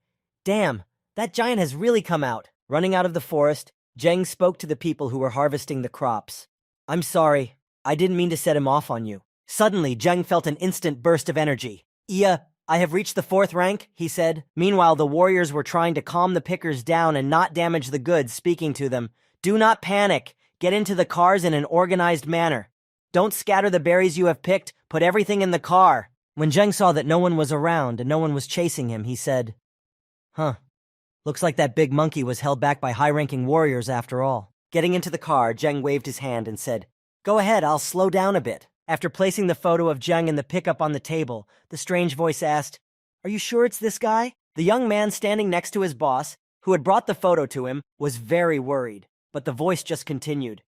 "Damn, that giant has really come out." Running out of the forest, Zheng spoke to the people who were harvesting the crops. "I'm sorry, I didn't mean to set him off on you." Suddenly, Zheng felt an instant burst of energy. I have reached the 4th rank," he said. Meanwhile, the warriors were trying to calm the pickers down and not damage the goods, speaking to them. "Do not panic. Get into the cars in an organized manner. Don't scatter the berries you have picked. Put everything in the car." When Zheng saw that no one was around and no one was chasing him, he said, Looks like that big monkey was held back by high-ranking warriors after all." Getting into the car, Zheng waved his hand and said, "Go ahead, I'll slow down a bit." After placing the photo of Zheng in the pickup on the table, the strange voice asked, "Are you sure it's this guy?" The young man standing next to his boss, who had brought the photo to him, was very worried, but the voice just continued,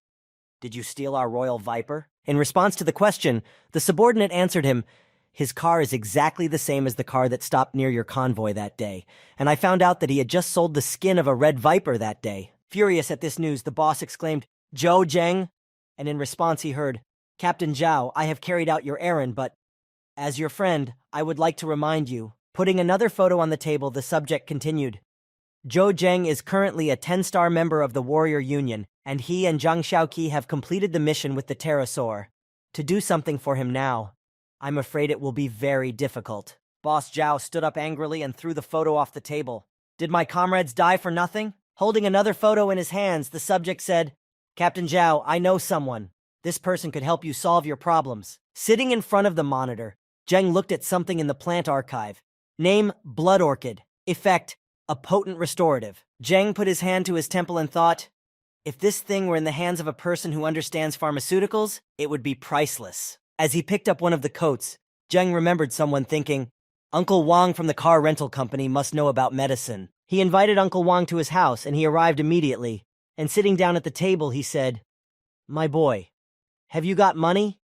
"Did you steal our royal viper?" In response to the question, the subordinate answered him, "His car is exactly the same as the car that stopped near your convoy that day, and I found out that he had just sold the skin of a red viper that day." Furious at this news, the boss exclaimed, "Zhou Zheng?" And in response he heard, "Captain Zhao, I have carried out your errand, but as your friend, I would like to remind you." Putting another photo on the table, the subject continued, "Zhou Zheng is currently a 10-star member of the Warrior Union, and he and Zhang Xiaoqi have completed the mission with the pterosaur. To do something for him now, I'm afraid it will be very difficult." Boss Zhao stood up angrily and threw the photo off the table. "Did my comrades die for nothing?" Holding another photo in his hands, the subject said, "Captain Zhao, I know someone. This person could help you solve your problems." Sitting in front of the monitor, Zheng looked at something in the plant archive. Name, Blood Orchid. Effect, a potent restorative. Zheng put his hand to his temple and thought, if this thing were in the hands of a person who understands pharmaceuticals, it would be priceless. As he picked up one of the coats, Zheng remembered someone thinking, Uncle Wang from the car rental company must know about medicine. He invited Uncle Wang to his house, and he arrived immediately. And sitting down at the table, he said, "My boy, have you got money?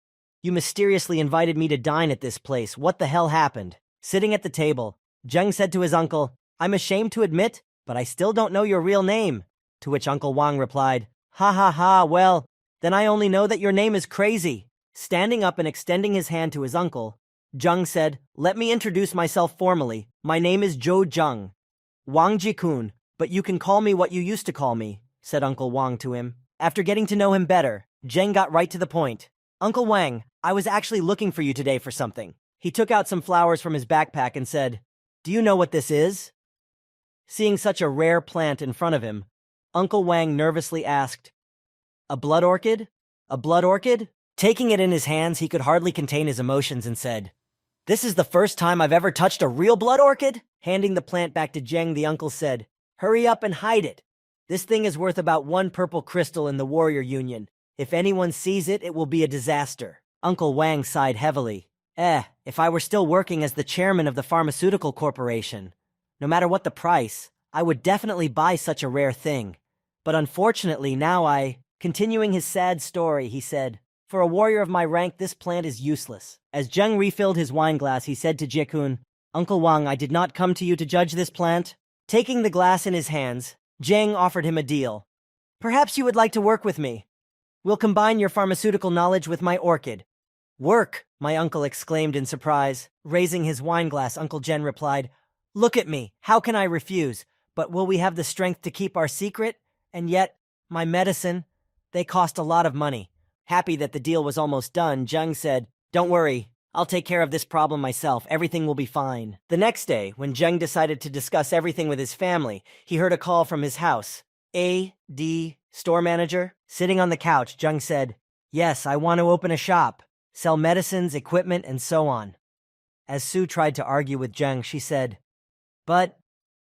You mysteriously invited me to dine at this place. What the hell happened?" Sitting at the table, Zheng said to his uncle, "I'm ashamed to admit, but I still don't know your real name." To which Uncle Wang replied, "Ha ha ha, well, then I only know that your name is Crazy." Standing up and extending his hand to his uncle, Zheng said, "Let me introduce myself formally. My name is Zhou Zheng. Wang Jikun, but you can call me what you used to call me," said Uncle Wang to him. After getting to know him better, Zheng got right to the point. "Uncle Wang, I was actually looking for you today for something. He took out some flowers from his backpack and said, "Do you know what this is?" Seeing such a rare plant in front of him, Uncle Wang nervously asked, "A blood orchid? A blood orchid?" Taking it in his hands, he could hardly contain his emotions and said, "This is the first time I've ever touched a real blood orchid?" Handing the plant back to Zheng, the uncle said, "Hurry up and hide it. This thing is worth about 1 purple crystal in the warrior union. If anyone sees it, it will be a disaster." Uncle Wang sighed heavily. If I were still working as the chairman of the pharmaceutical corporation, no matter what the price, I would definitely buy such a rare thing. But unfortunately now Continuing his sad story, he said, "For a warrior of my rank, this plant is useless." As Zheng refilled his wine glass, he said to Jiekun, "Uncle Wang, I did not come to you to judge this plant." Taking the glass in his hands, Zheng offered him a deal. "Perhaps you would like to work with me. We'll combine your pharmaceutical knowledge with my orchid." "Work?" my uncle exclaimed in surprise. Raising his wine glass, Uncle Zheng replied, "Look at me. How can I refuse? But will we have the strength to keep our secret? And yet, my medicine, they cost a lot of money." Happy that the deal was almost done, Zheng said, "Don't worry. I'll take care of this problem myself. Everything will be fine." The next day, when Zheng decided to discuss everything with his family, he heard a call from his house. "A.D. store manager?" Sitting on the couch, Zheng said, "Yes, I want to open a shop. Sell medicines, equipment, and so on." As Sue tried to argue with Zheng, she said, But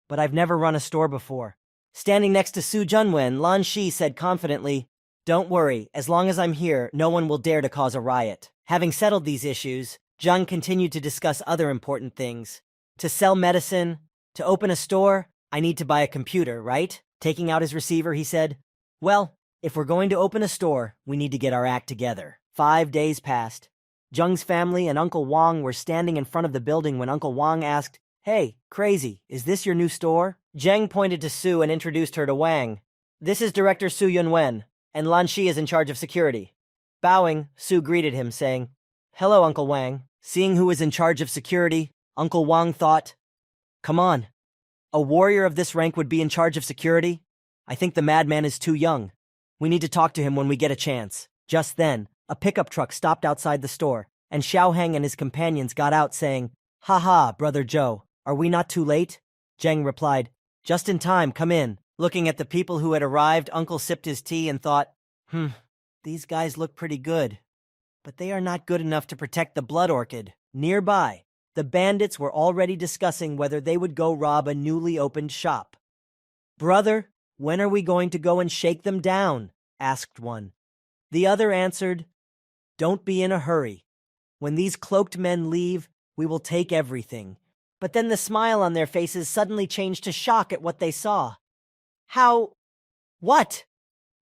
I've never run a store before." Standing next to Su Junwen, Lan Shi said confidently, "Don't worry, as long as I'm here, no one will dare to cause a riot." Having settled these issues, Zheng continued to discuss other important things. "To sell medicine, to open a store, I need to buy a computer, right?" Taking out his receiver, he said, "Well, if we're going to open a store, we need to get our act together." 5 days passed. Zheng's family and Uncle Wang were standing in front of the building when Uncle Wang asked, "Hey, crazy, is this your new store?" Zheng pointed to Su and introduced her to Wang. "This is Director Su Yunwen, and Lan Shi is in charge of security." Bowing, Su greeted him, saying, "Hello, Uncle Wang." Seeing who was in charge of security, Uncle Wang thought, "Come on, a warrior of this rank would be in charge of security? I think the madman is too young. We need to talk to him when we get a chance." Just then, a pickup truck stopped outside the store, and Xiaoheng and his companions got out saying, "Ha, Brother Zhou, are we not too late?" Zheng replied, "Just in time, come in." Looking at the people who had arrived, Uncle sipped his tea and thought, these guys look pretty good, but they are not good enough to protect the blood orchid. Nearby, the bandits were already discussing whether they would go rob a newly opened shop. "Brother, when are we going to go and shake them down?" asked one. The other answered, "Don't be in a hurry. When these cloaked men leave, we will take everything." But then the smile on their faces suddenly changed to shock at what they saw. "How? What?"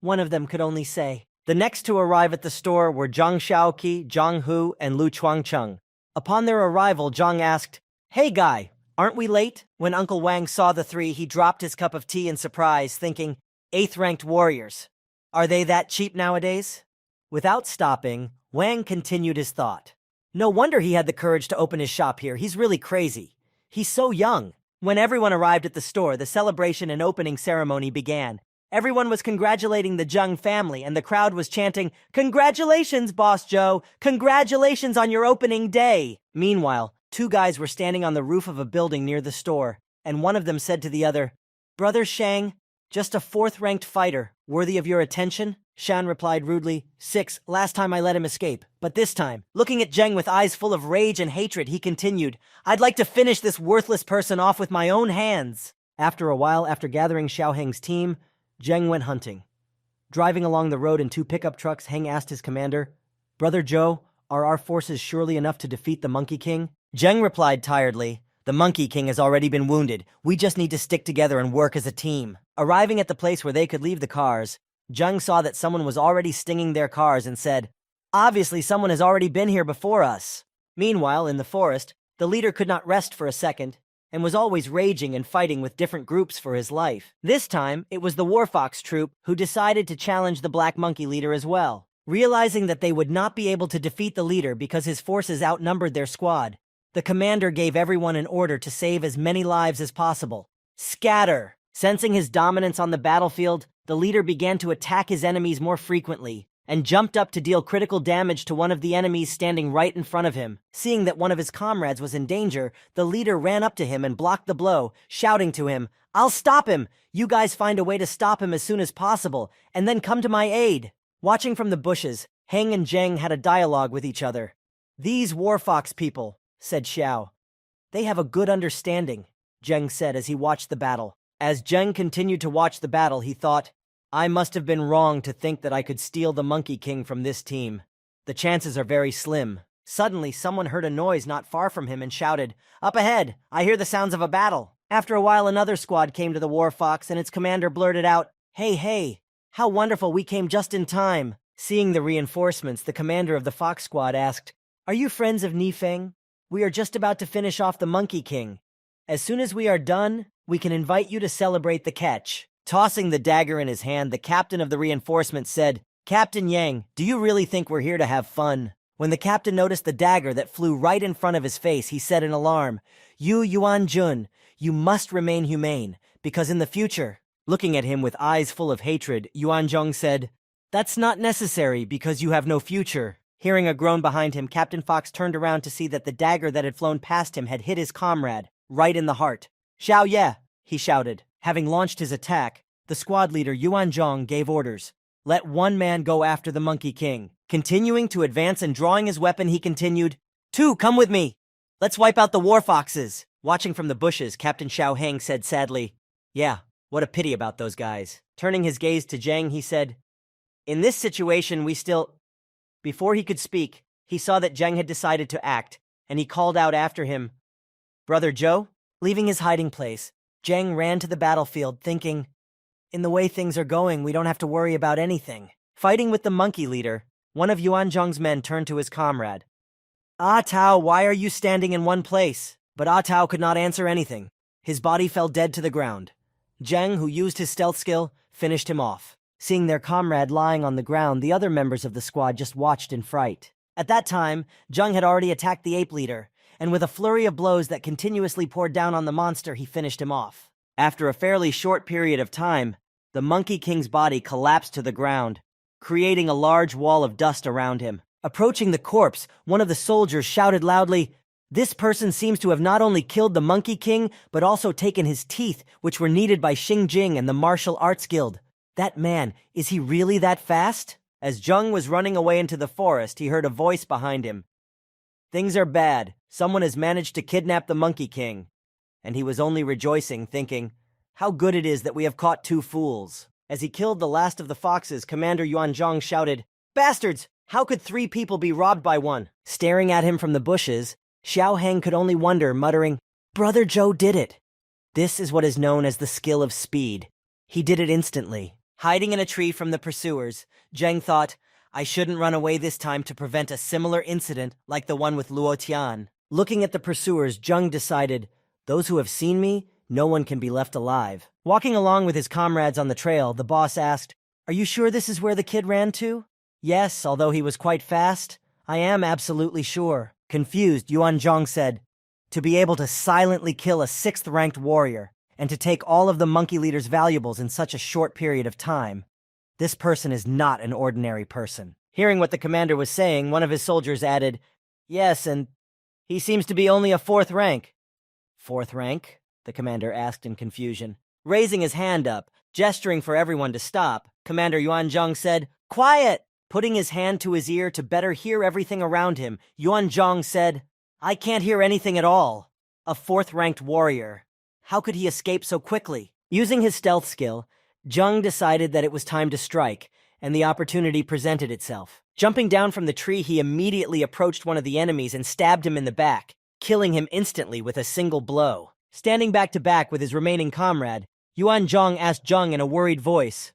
one of them could only say. The next to arrive at the store were Zhang Xiaoqi, Zhang Hu, and Lu Chuangcheng. Upon their arrival, Zhang asked, "Hey guy, aren't we late?" When Uncle Wang saw the three, he dropped his cup of tea in surprise, thinking, 8th-ranked warriors. Are they that cheap nowadays? Without stopping, Wang continued his thought. No wonder he had the courage to open his shop here. He's really crazy. He's so young. When everyone arrived at the store, the celebration and opening ceremony began. Everyone was congratulating the Zheng family, and the crowd was chanting, "Congratulations, Boss Joe! Congratulations on your opening day!" Meanwhile, 2 guys were standing on the roof of a building near the store, and one of them said to the other, "Brother Shang, just a 4th-ranked fighter, worthy of your attention?" Shan replied rudely, 6, last time I let him escape. But this time, looking at Zheng with eyes full of rage and hatred, he continued, "I'd like to finish this worthless person off with my own hands." After a while, after gathering Xiaoheng's team, Zheng went hunting. Driving along the road in 2 pickup trucks, Heng asked his commander, "Brother Zhou, are our forces surely enough to defeat the Monkey King?" Zheng replied tiredly, "The Monkey King has already been wounded. We just need to stick together and work as a team." Arriving at the place where they could leave the cars, Zheng saw that someone was already stinging their cars and said, "Obviously someone has already been here before us." Meanwhile, in the forest, the leader could not rest for a second, and was always raging and fighting with different groups for his life. This time, it was the Warfox troop who decided to challenge the Black Monkey leader as well. Realizing that they would not be able to defeat the leader because his forces outnumbered their squad, the commander gave everyone an order to save as many lives as possible. Scatter! Sensing his dominance on the battlefield, the leader began to attack his enemies more frequently, and jumped up to deal critical damage to one of the enemies standing right in front of him. Seeing that one of his comrades was in danger, the leader ran up to him and blocked the blow, shouting to him, "I'll stop him! You guys find a way to stop him as soon as possible, and then come to my aid!" Watching from the bushes, Heng and Zheng had a dialogue with each other. "These war fox people," said Xiao. "They have a good understanding," Zheng said as he watched the battle. As Zheng continued to watch the battle, he thought, "I must have been wrong to think that I could steal the Monkey King from this team. The chances are very slim." Suddenly, someone heard a noise not far from him and shouted, "Up ahead! I hear the sounds of a battle!" After a while, another squad came to the War Fox, and its commander blurted out, Hey, how wonderful, we came just in time." Seeing the reinforcements, the commander of the Fox Squad asked, "Are you friends of Nifeng? We are just about to finish off the Monkey King. As soon as we are done, we can invite you to celebrate the catch." Tossing the dagger in his hand, the captain of the reinforcements said, "Captain Yang, do you really think we're here to have fun?" When the captain noticed the dagger that flew right in front of his face, he said in alarm, "You, Yuan Jun, you must remain humane, because in the future..." Looking at him with eyes full of hatred, Yuan Zhong said, "That's not necessary, because you have no future." Hearing a groan behind him, Captain Fox turned around to see that the dagger that had flown past him had hit his comrade, right in the heart. "Xiao Ye!" he shouted. Having launched his attack, the squad leader Yuan Zhong gave orders. "Let one man go after the Monkey King." Continuing to advance and drawing his weapon, he continued, "Two, come with me! Let's wipe out the war foxes!" Watching from the bushes, Captain Xiao Heng said sadly, "Yeah, what a pity about those guys." Turning his gaze to Zheng, he said, "In this situation, we still..." Before he could speak, he saw that Zheng had decided to act, and he called out after him, "Brother Zhou?" Leaving his hiding place, Zheng ran to the battlefield, thinking, "In the way things are going, we don't have to worry about anything." Fighting with the monkey leader, one of Yuan Zhong's men turned to his comrade. "Ah Tao, why are you standing in one place?" But Ah Tao could not answer anything. His body fell dead to the ground. Zheng, who used his stealth skill, finished him off. Seeing their comrade lying on the ground, the other members of the squad just watched in fright. At that time, Zheng had already attacked the ape leader, and with a flurry of blows that continuously poured down on the monster, he finished him off. After a fairly short period of time, the Monkey King's body collapsed to the ground, creating a large wall of dust around him. Approaching the corpse, one of the soldiers shouted loudly, "This person seems to have not only killed the Monkey King, but also taken his teeth, which were needed by Xingjing and the Martial Arts Guild. That man, is he really that fast?" As Zheng was running away into the forest, he heard a voice behind him. "Things are bad. Someone has managed to kidnap the Monkey King." And he was only rejoicing, thinking, "How good it is that we have caught two fools." As he killed the last of the foxes, Commander Yuan Zhong shouted, "Bastards! How could 3 people be robbed by one?" Staring at him from the bushes, Xiao Heng could only wonder, muttering, "Brother Zhou did it." This is what is known as the skill of speed. He did it instantly. Hiding in a tree from the pursuers, Zheng thought, "I shouldn't run away this time to prevent a similar incident like the one with Luo Tian." Looking at the pursuers, Zheng decided, "Those who have seen me, no one can be left alive." Walking along with his comrades on the trail, the boss asked, "Are you sure this is where the kid ran to?" "Yes, although he was quite fast. I am absolutely sure." Confused, Yuan Zhong said, "To be able to silently kill a 6th-ranked warrior, and to take all of the monkey leader's valuables in such a short period of time. This person is not an ordinary person." Hearing what the commander was saying, one of his soldiers added, "Yes, and he seems to be only a 4th rank." "4th rank?" the commander asked in confusion. Raising his hand up, gesturing for everyone to stop, Commander Yuan Zhong said, "Quiet!" Putting his hand to his ear to better hear everything around him, Yuan Zhong said, "I can't hear anything at all. A 4th-ranked warrior. How could he escape so quickly?" Using his stealth skill, Zheng decided that it was time to strike, and the opportunity presented itself. Jumping down from the tree, he immediately approached one of the enemies and stabbed him in the back, killing him instantly with a single blow. Standing back to back with his remaining comrade, Yuan Zhong asked Zheng in a worried voice,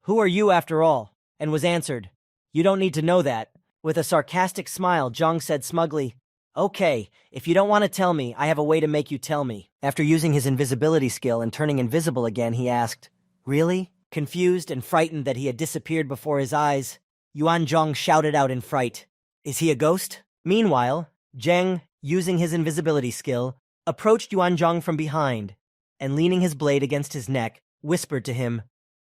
"Who are you after all?" and was answered, "You don't need to know that." With a sarcastic smile, Zheng said smugly, "Okay, if you don't want to tell me, I have a way to make you tell me." After using his invisibility skill and turning invisible again, he asked, "Really?" Confused and frightened that he had disappeared before his eyes, Yuan Zhong shouted out in fright, "Is he a ghost?" Meanwhile, Zheng, using his invisibility skill, approached Yuan Zhong from behind, and leaning his blade against his neck, whispered to him,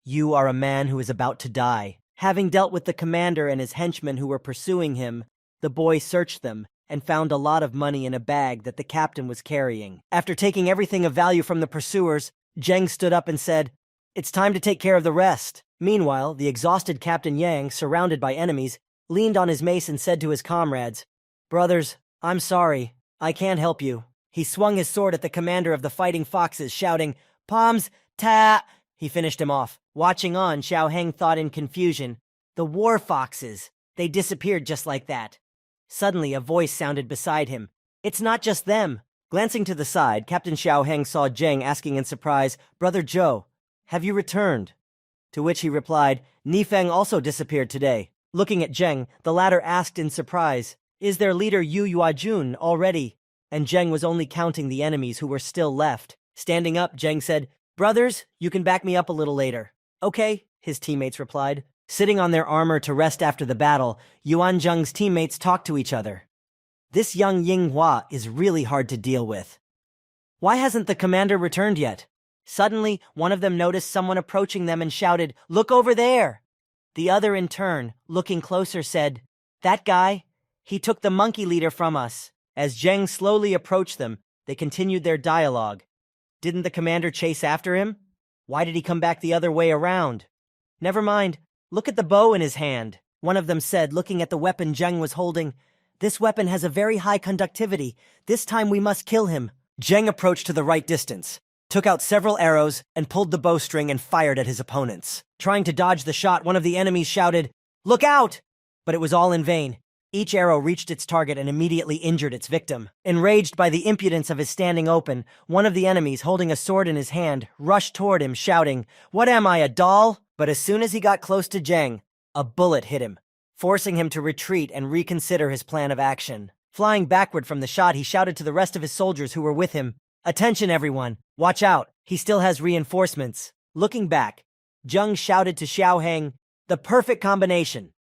"You are a man who is about to die." Having dealt with the commander and his henchmen who were pursuing him, the boy searched them and found a lot of money in a bag that the captain was carrying. After taking everything of value from the pursuers, Zheng stood up and said, "It's time to take care of the rest." Meanwhile, the exhausted Captain Yang, surrounded by enemies, leaned on his mace and said to his comrades, "Brothers, I'm sorry. I can't help you." He swung his sword at the commander of the Fighting Foxes, shouting, "Palms, ta!" He finished him off. Watching on, Xiao Heng thought in confusion, "The War Foxes. They disappeared just like that." Suddenly, a voice sounded beside him. "It's not just them." Glancing to the side, Captain Xiao Heng saw Zheng asking in surprise, "Brother Zhou, have you returned?" To which he replied, "Nifeng also disappeared today." Looking at Zheng, the latter asked in surprise, "Is their leader Yu Yuajun already?" And Zheng was only counting the enemies who were still left. Standing up, Zheng said, "Brothers, you can back me up a little later." "Okay," his teammates replied. Sitting on their armor to rest after the battle, Yuan Zheng's teammates talked to each other. "This young Ying Hua is really hard to deal with. Why hasn't the commander returned yet?" Suddenly, one of them noticed someone approaching them and shouted, "Look over there!" The other, in turn, looking closer, said, "That guy, he took the monkey leader from us." As Zheng slowly approached them, they continued their dialogue. Didn't the commander chase after him? Why did he come back the other way around? "Never mind. Look at the bow in his hand," one of them said, looking at the weapon Zheng was holding. "This weapon has a very high conductivity. This time we must kill him." Zheng approached to the right distance, took out several arrows, and pulled the bowstring and fired at his opponents. Trying to dodge the shot, one of the enemies shouted, "Look out!" But it was all in vain. Each arrow reached its target and immediately injured its victim. Enraged by the impudence of his standing open, one of the enemies, holding a sword in his hand, rushed toward him, shouting, "What am I, a doll?" But as soon as he got close to Zheng, a bullet hit him, forcing him to retreat and reconsider his plan of action. Flying backward from the shot, he shouted to the rest of his soldiers who were with him, "Attention, everyone! Watch out! He still has reinforcements." Looking back, Zheng shouted to Xiao Heng, "The perfect combination."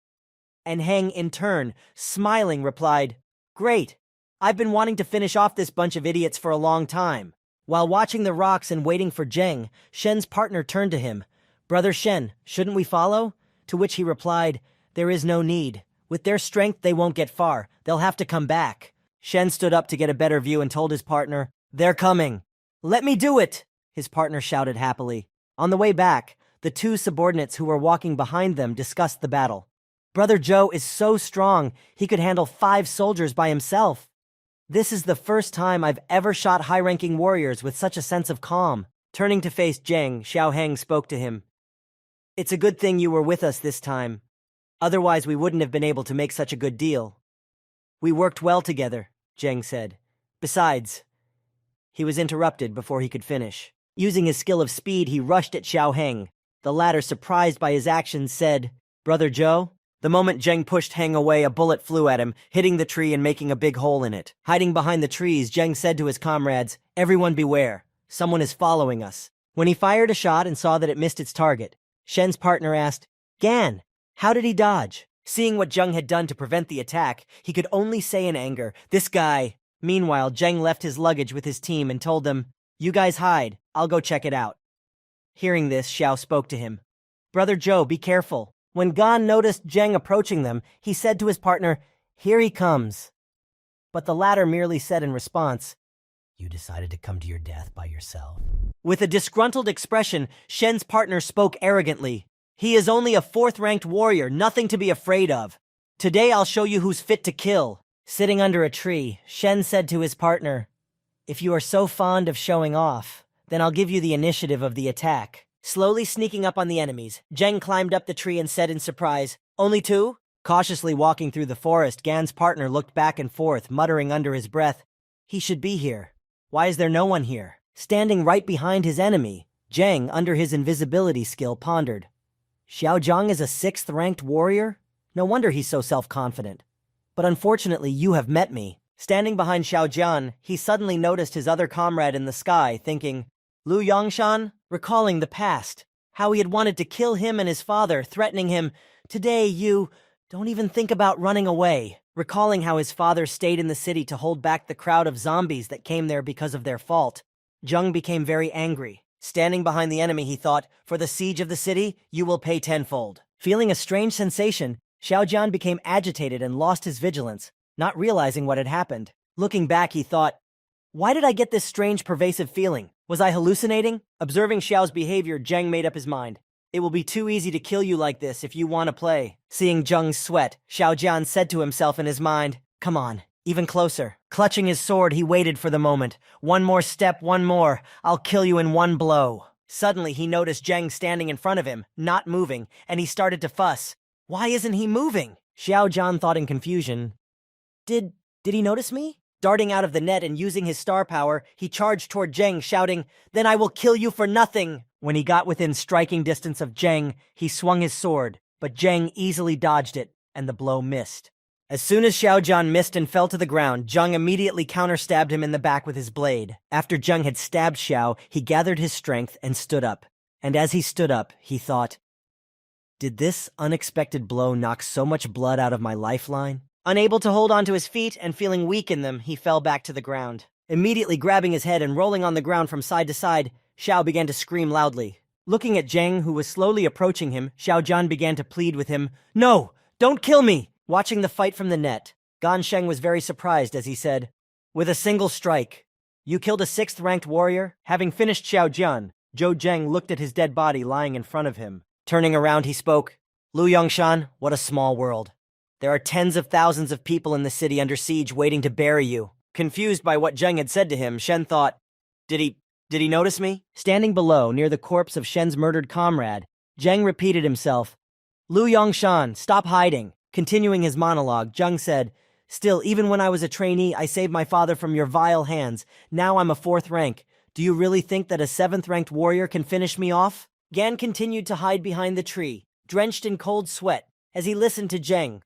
And Heng, in turn, smiling, replied, "Great! I've been wanting to finish off this bunch of idiots for a long time." While watching the rocks and waiting for Zheng, Shen's partner turned to him. "Brother Shen, shouldn't we follow?" To which he replied, "There is no need. With their strength, they won't get far. They'll have to come back." Shen stood up to get a better view and told his partner, "They're coming." "Let me do it!" his partner shouted happily. On the way back, the two subordinates who were walking behind them discussed the battle. "Brother Zhou is so strong, he could handle 5 soldiers by himself. This is the first time I've ever shot high-ranking warriors with such a sense of calm." Turning to face Zheng, Xiao Heng spoke to him. "It's a good thing you were with us this time. Otherwise, we wouldn't have been able to make such a good deal." "We worked well together," Zheng said. "Besides..." He was interrupted before he could finish. Using his skill of speed, he rushed at Xiao Heng. The latter, surprised by his actions, said, "Brother Zhou?" The moment Zheng pushed Heng away, a bullet flew at him, hitting the tree and making a big hole in it. Hiding behind the trees, Zheng said to his comrades, "Everyone beware. Someone is following us." When he fired a shot and saw that it missed its target, Shen's partner asked, "Gan, how did he dodge?" Seeing what Zheng had done to prevent the attack, he could only say in anger, "This guy." Meanwhile, Zheng left his luggage with his team and told them, "You guys hide. I'll go check it out." Hearing this, Xiao spoke to him. "Brother Zhou, be careful." When Gan noticed Zheng approaching them, he said to his partner, "Here he comes." But the latter merely said in response, "You decided to come to your death by yourself." With a disgruntled expression, Shen's partner spoke arrogantly, "He is only a 4th-ranked warrior, nothing to be afraid of. Today I'll show you who's fit to kill." Sitting under a tree, Shen said to his partner, "If you are so fond of showing off, then I'll give you the initiative of the attack." Slowly sneaking up on the enemies, Zheng climbed up the tree and said in surprise, "Only 2?" Cautiously walking through the forest, Gan's partner looked back and forth, muttering under his breath, "He should be here. Why is there no one here?" Standing right behind his enemy, Zheng, under his invisibility skill, pondered. "Xiao Zhang is a 6th-ranked warrior? No wonder he's so self-confident. But unfortunately, you have met me." Standing behind Xiao Jian, he suddenly noticed his other comrade in the sky, thinking, "Lu Yongshan?" Recalling the past, how he had wanted to kill him and his father, threatening him, "Today you don't even think about running away." Recalling how his father stayed in the city to hold back the crowd of zombies that came there because of their fault, Zheng became very angry. Standing behind the enemy, he thought, "For the siege of the city, you will pay tenfold." Feeling a strange sensation, Xiaojian became agitated and lost his vigilance, not realizing what had happened. Looking back, he thought, why did I get this strange, pervasive feeling? Was I hallucinating? Observing Xiao's behavior, Zheng made up his mind. It will be too easy to kill you like this if you want to play. Seeing Zheng's sweat, Xiaojian said to himself in his mind, come on, even closer. Clutching his sword, he waited for the moment. One more step, one more. I'll kill you in one blow. Suddenly, he noticed Zheng standing in front of him, not moving, and he started to fuss. Why isn't he moving? Xiaojian thought in confusion. Did he notice me? Darting out of the net and using his star power, he charged toward Zheng, shouting, then I will kill you for nothing! When he got within striking distance of Zheng, he swung his sword, but Zheng easily dodged it, and the blow missed. As soon as Xiaojian missed and fell to the ground, Zheng immediately counter-stabbed him in the back with his blade. After Zheng had stabbed Xiao, he gathered his strength and stood up. And as he stood up, he thought, did this unexpected blow knock so much blood out of my lifeline? Unable to hold onto his feet and feeling weak in them, he fell back to the ground. Immediately grabbing his head and rolling on the ground from side to side, Xiao began to scream loudly. Looking at Zheng, who was slowly approaching him, Xiaojian began to plead with him, no, don't kill me! Watching the fight from the net, Gan Sheng was very surprised as he said, with a single strike, you killed a 6th-ranked warrior? Having finished Xiaojian, Zhou Zheng looked at his dead body lying in front of him. Turning around, he spoke, Lu Yongshan, what a small world. There are tens of thousands of people in the city under siege waiting to bury you. Confused by what Zheng had said to him, Shen thought, did he notice me? Standing below, near the corpse of Shen's murdered comrade, Zheng repeated himself, Lu Yongshan, stop hiding. Continuing his monologue, Zheng said, still, even when I was a trainee, I saved my father from your vile hands. Now I'm a 4th rank. Do you really think that a 7th-ranked warrior can finish me off? Gan continued to hide behind the tree, drenched in cold sweat, as he listened to Zheng.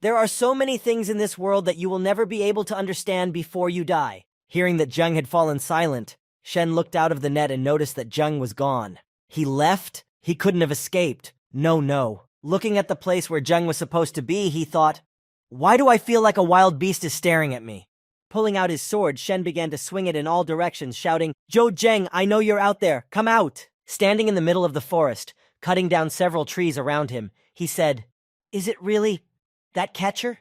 There are so many things in this world that you will never be able to understand before you die. Hearing that Zheng had fallen silent, Shen looked out of the net and noticed that Zheng was gone. He left? He couldn't have escaped. No. Looking at the place where Zheng was supposed to be, he thought, why do I feel like a wild beast is staring at me? Pulling out his sword, Shen began to swing it in all directions, shouting, Zhou Zheng, I know you're out there. Come out! Standing in the middle of the forest, cutting down several trees around him, he said, is it really that catcher?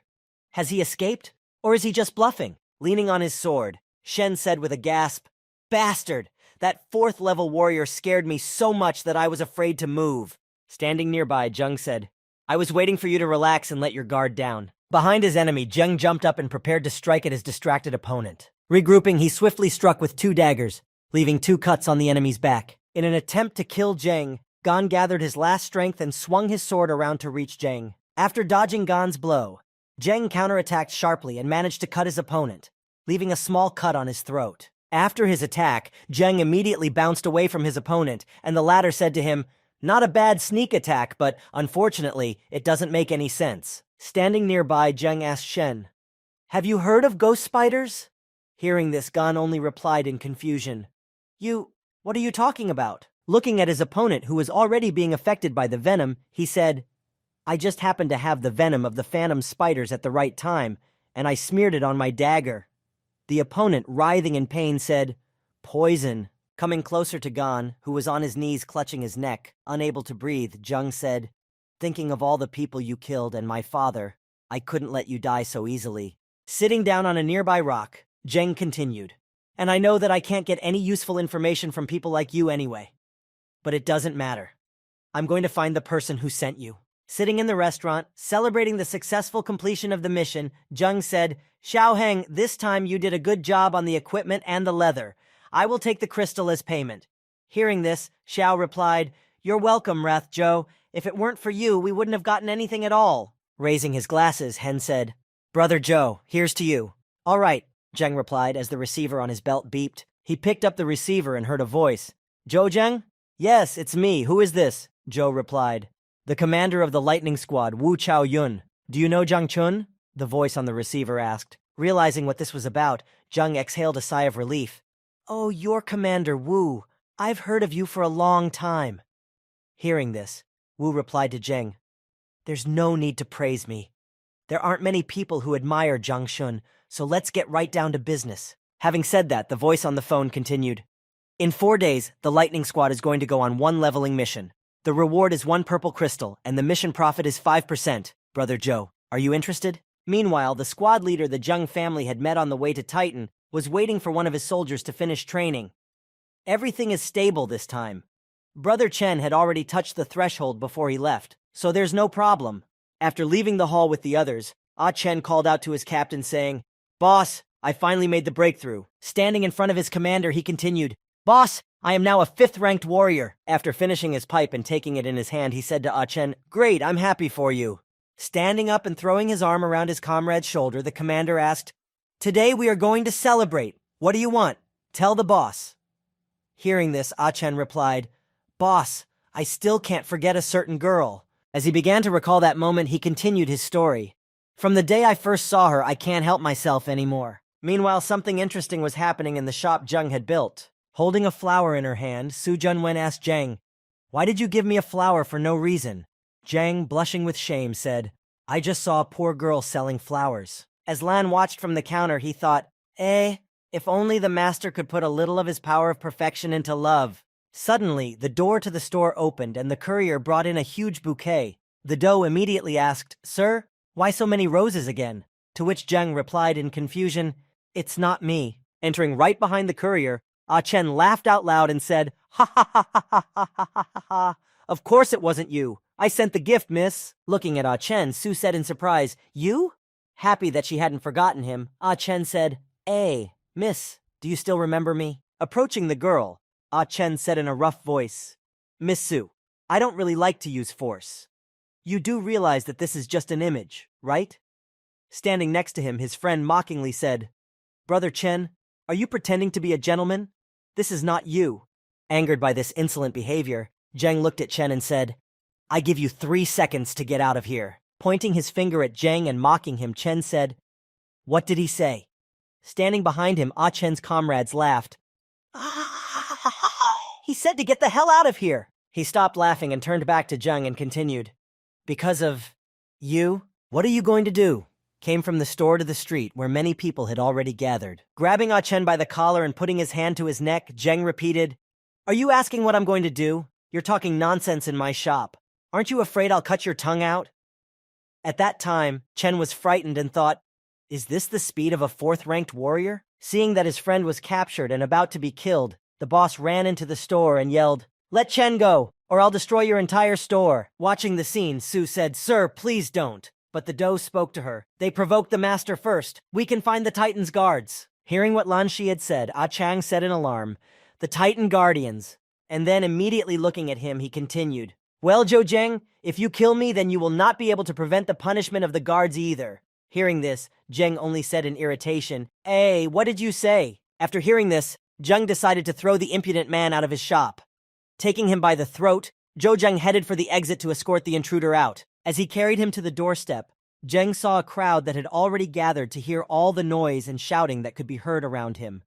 Has he escaped? Or is he just bluffing? Leaning on his sword, Shen said with a gasp, bastard! That 4th-level warrior scared me so much that I was afraid to move. Standing nearby, Zheng said, I was waiting for you to relax and let your guard down. Behind his enemy, Zheng jumped up and prepared to strike at his distracted opponent. Regrouping, he swiftly struck with 2 daggers, leaving 2 cuts on the enemy's back. In an attempt to kill Zheng, Gan gathered his last strength and swung his sword around to reach Zheng. After dodging Gan's blow, Zheng counterattacked sharply and managed to cut his opponent, leaving a small cut on his throat. After his attack, Zheng immediately bounced away from his opponent, and the latter said to him, not a bad sneak attack, but unfortunately, it doesn't make any sense. Standing nearby, Zheng asked Shen, have you heard of ghost spiders? Hearing this, Gan only replied in confusion, what are you talking about? Looking at his opponent, who was already being affected by the venom, he said, I just happened to have the venom of the phantom spiders at the right time, and I smeared it on my dagger. The opponent, writhing in pain, said, poison. Coming closer to Gan, who was on his knees clutching his neck, unable to breathe, Zheng said, thinking of all the people you killed and my father, I couldn't let you die so easily. Sitting down on a nearby rock, Zheng continued, and I know that I can't get any useful information from people like you anyway. But it doesn't matter. I'm going to find the person who sent you. Sitting in the restaurant, celebrating the successful completion of the mission, Zheng said, Xiaoheng, this time you did a good job on the equipment and the leather. I will take the crystal as payment. Hearing this, Xiao replied, you're welcome, Wrath Zhou. If it weren't for you, we wouldn't have gotten anything at all. Raising his glasses, Hen said, Brother Zhou, here's to you. All right, Zheng replied as the receiver on his belt beeped. He picked up the receiver and heard a voice. Zhou Zheng? Yes, it's me. Who is this? Zhou replied. The commander of the lightning squad, Wu Chao Yun. Do you know Zhang Chun? The voice on the receiver asked. Realizing what this was about, Zheng exhaled a sigh of relief. Oh, you're Commander Wu. I've heard of you for a long time. Hearing this, Wu replied to Zheng, there's no need to praise me. There aren't many people who admire Zhang Shun, so let's get right down to business. Having said that, the voice on the phone continued. In 4 days, the lightning squad is going to go on one leveling mission. The reward is 1 purple crystal, and the mission profit is 5%. Brother Joe, are you interested? Meanwhile, the squad leader the Jung family had met on the way to Titan was waiting for one of his soldiers to finish training. Everything is stable this time. Brother Chen had already touched the threshold before he left, so there's no problem. After leaving the hall with the others, Chen called out to his captain saying, "Boss, I finally made the breakthrough." Standing in front of his commander, he continued, "Boss, I am now a 5th-ranked warrior." After finishing his pipe and taking it in his hand, he said to Chen, "Great, I'm happy for you." Standing up and throwing his arm around his comrade's shoulder, the commander asked, "Today we are going to celebrate. What do you want? Tell the boss." Hearing this, Chen replied, "Boss, I still can't forget a certain girl." As he began to recall that moment, he continued his story. "From the day I first saw her, I can't help myself anymore." Meanwhile, something interesting was happening in the shop Jung had built. Holding a flower in her hand, Su Junwen asked Jang, "Why did you give me a flower for no reason?" Jang, blushing with shame, said, "I just saw a poor girl selling flowers." As Lan watched from the counter, he thought, if only the master could put a little of his power of perfection into love." Suddenly, the door to the store opened and the courier brought in a huge bouquet. The doe immediately asked, "Sir, why so many roses again?" To which Jung replied in confusion, "It's not me." Entering right behind the courier, Chen laughed out loud and said, "Ha ha ha ha ha ha ha ha ha ha. Of course it wasn't you. I sent the gift, miss." Looking at Chen, Su said in surprise, "You?" Happy that she hadn't forgotten him, Chen said, "Miss, do you still remember me?" Approaching the girl, Chen said in a rough voice, "Miss Su, I don't really like to use force. You do realize that this is just an image, right?" Standing next to him, his friend mockingly said, "Brother Chen, are you pretending to be a gentleman? This is not you." Angered by this insolent behavior, Jang looked at Chen and said, "I give you 3 seconds to get out of here." Pointing his finger at Jang and mocking him, Chen said, "What did he say?" Standing behind him, Chen's comrades laughed. "He said to get the hell out of here." He stopped laughing and turned back to Jung and continued, "Because of you? What are you going to do?" Came from the store to the street where many people had already gathered. Grabbing Chen by the collar and putting his hand to his neck, Jeng repeated, "Are you asking what I'm going to do? You're talking nonsense in my shop. Aren't you afraid I'll cut your tongue out?" At that time, Chen was frightened and thought, is this the speed of a 4th-ranked warrior? Seeing that his friend was captured and about to be killed, the boss ran into the store and yelled, "Let Chen go, or I'll destroy your entire store." Watching the scene, Su said, "Sir, please don't." But the doe spoke to her. "They provoked the master first. We can find the Titan's guards." Hearing what Lan Shi had said, Chang said in alarm, "The Titan Guardians." And then immediately looking at him, he continued, "Well, Zhou Zheng, if you kill me, then you will not be able to prevent the punishment of the guards either." Hearing this, Zheng only said in irritation, "Hey, what did you say?" After hearing this, Zheng decided to throw the impudent man out of his shop. Taking him by the throat, Zhou Zheng headed for the exit to escort the intruder out. As he carried him to the doorstep, Zheng saw a crowd that had already gathered to hear all the noise and shouting that could be heard around him.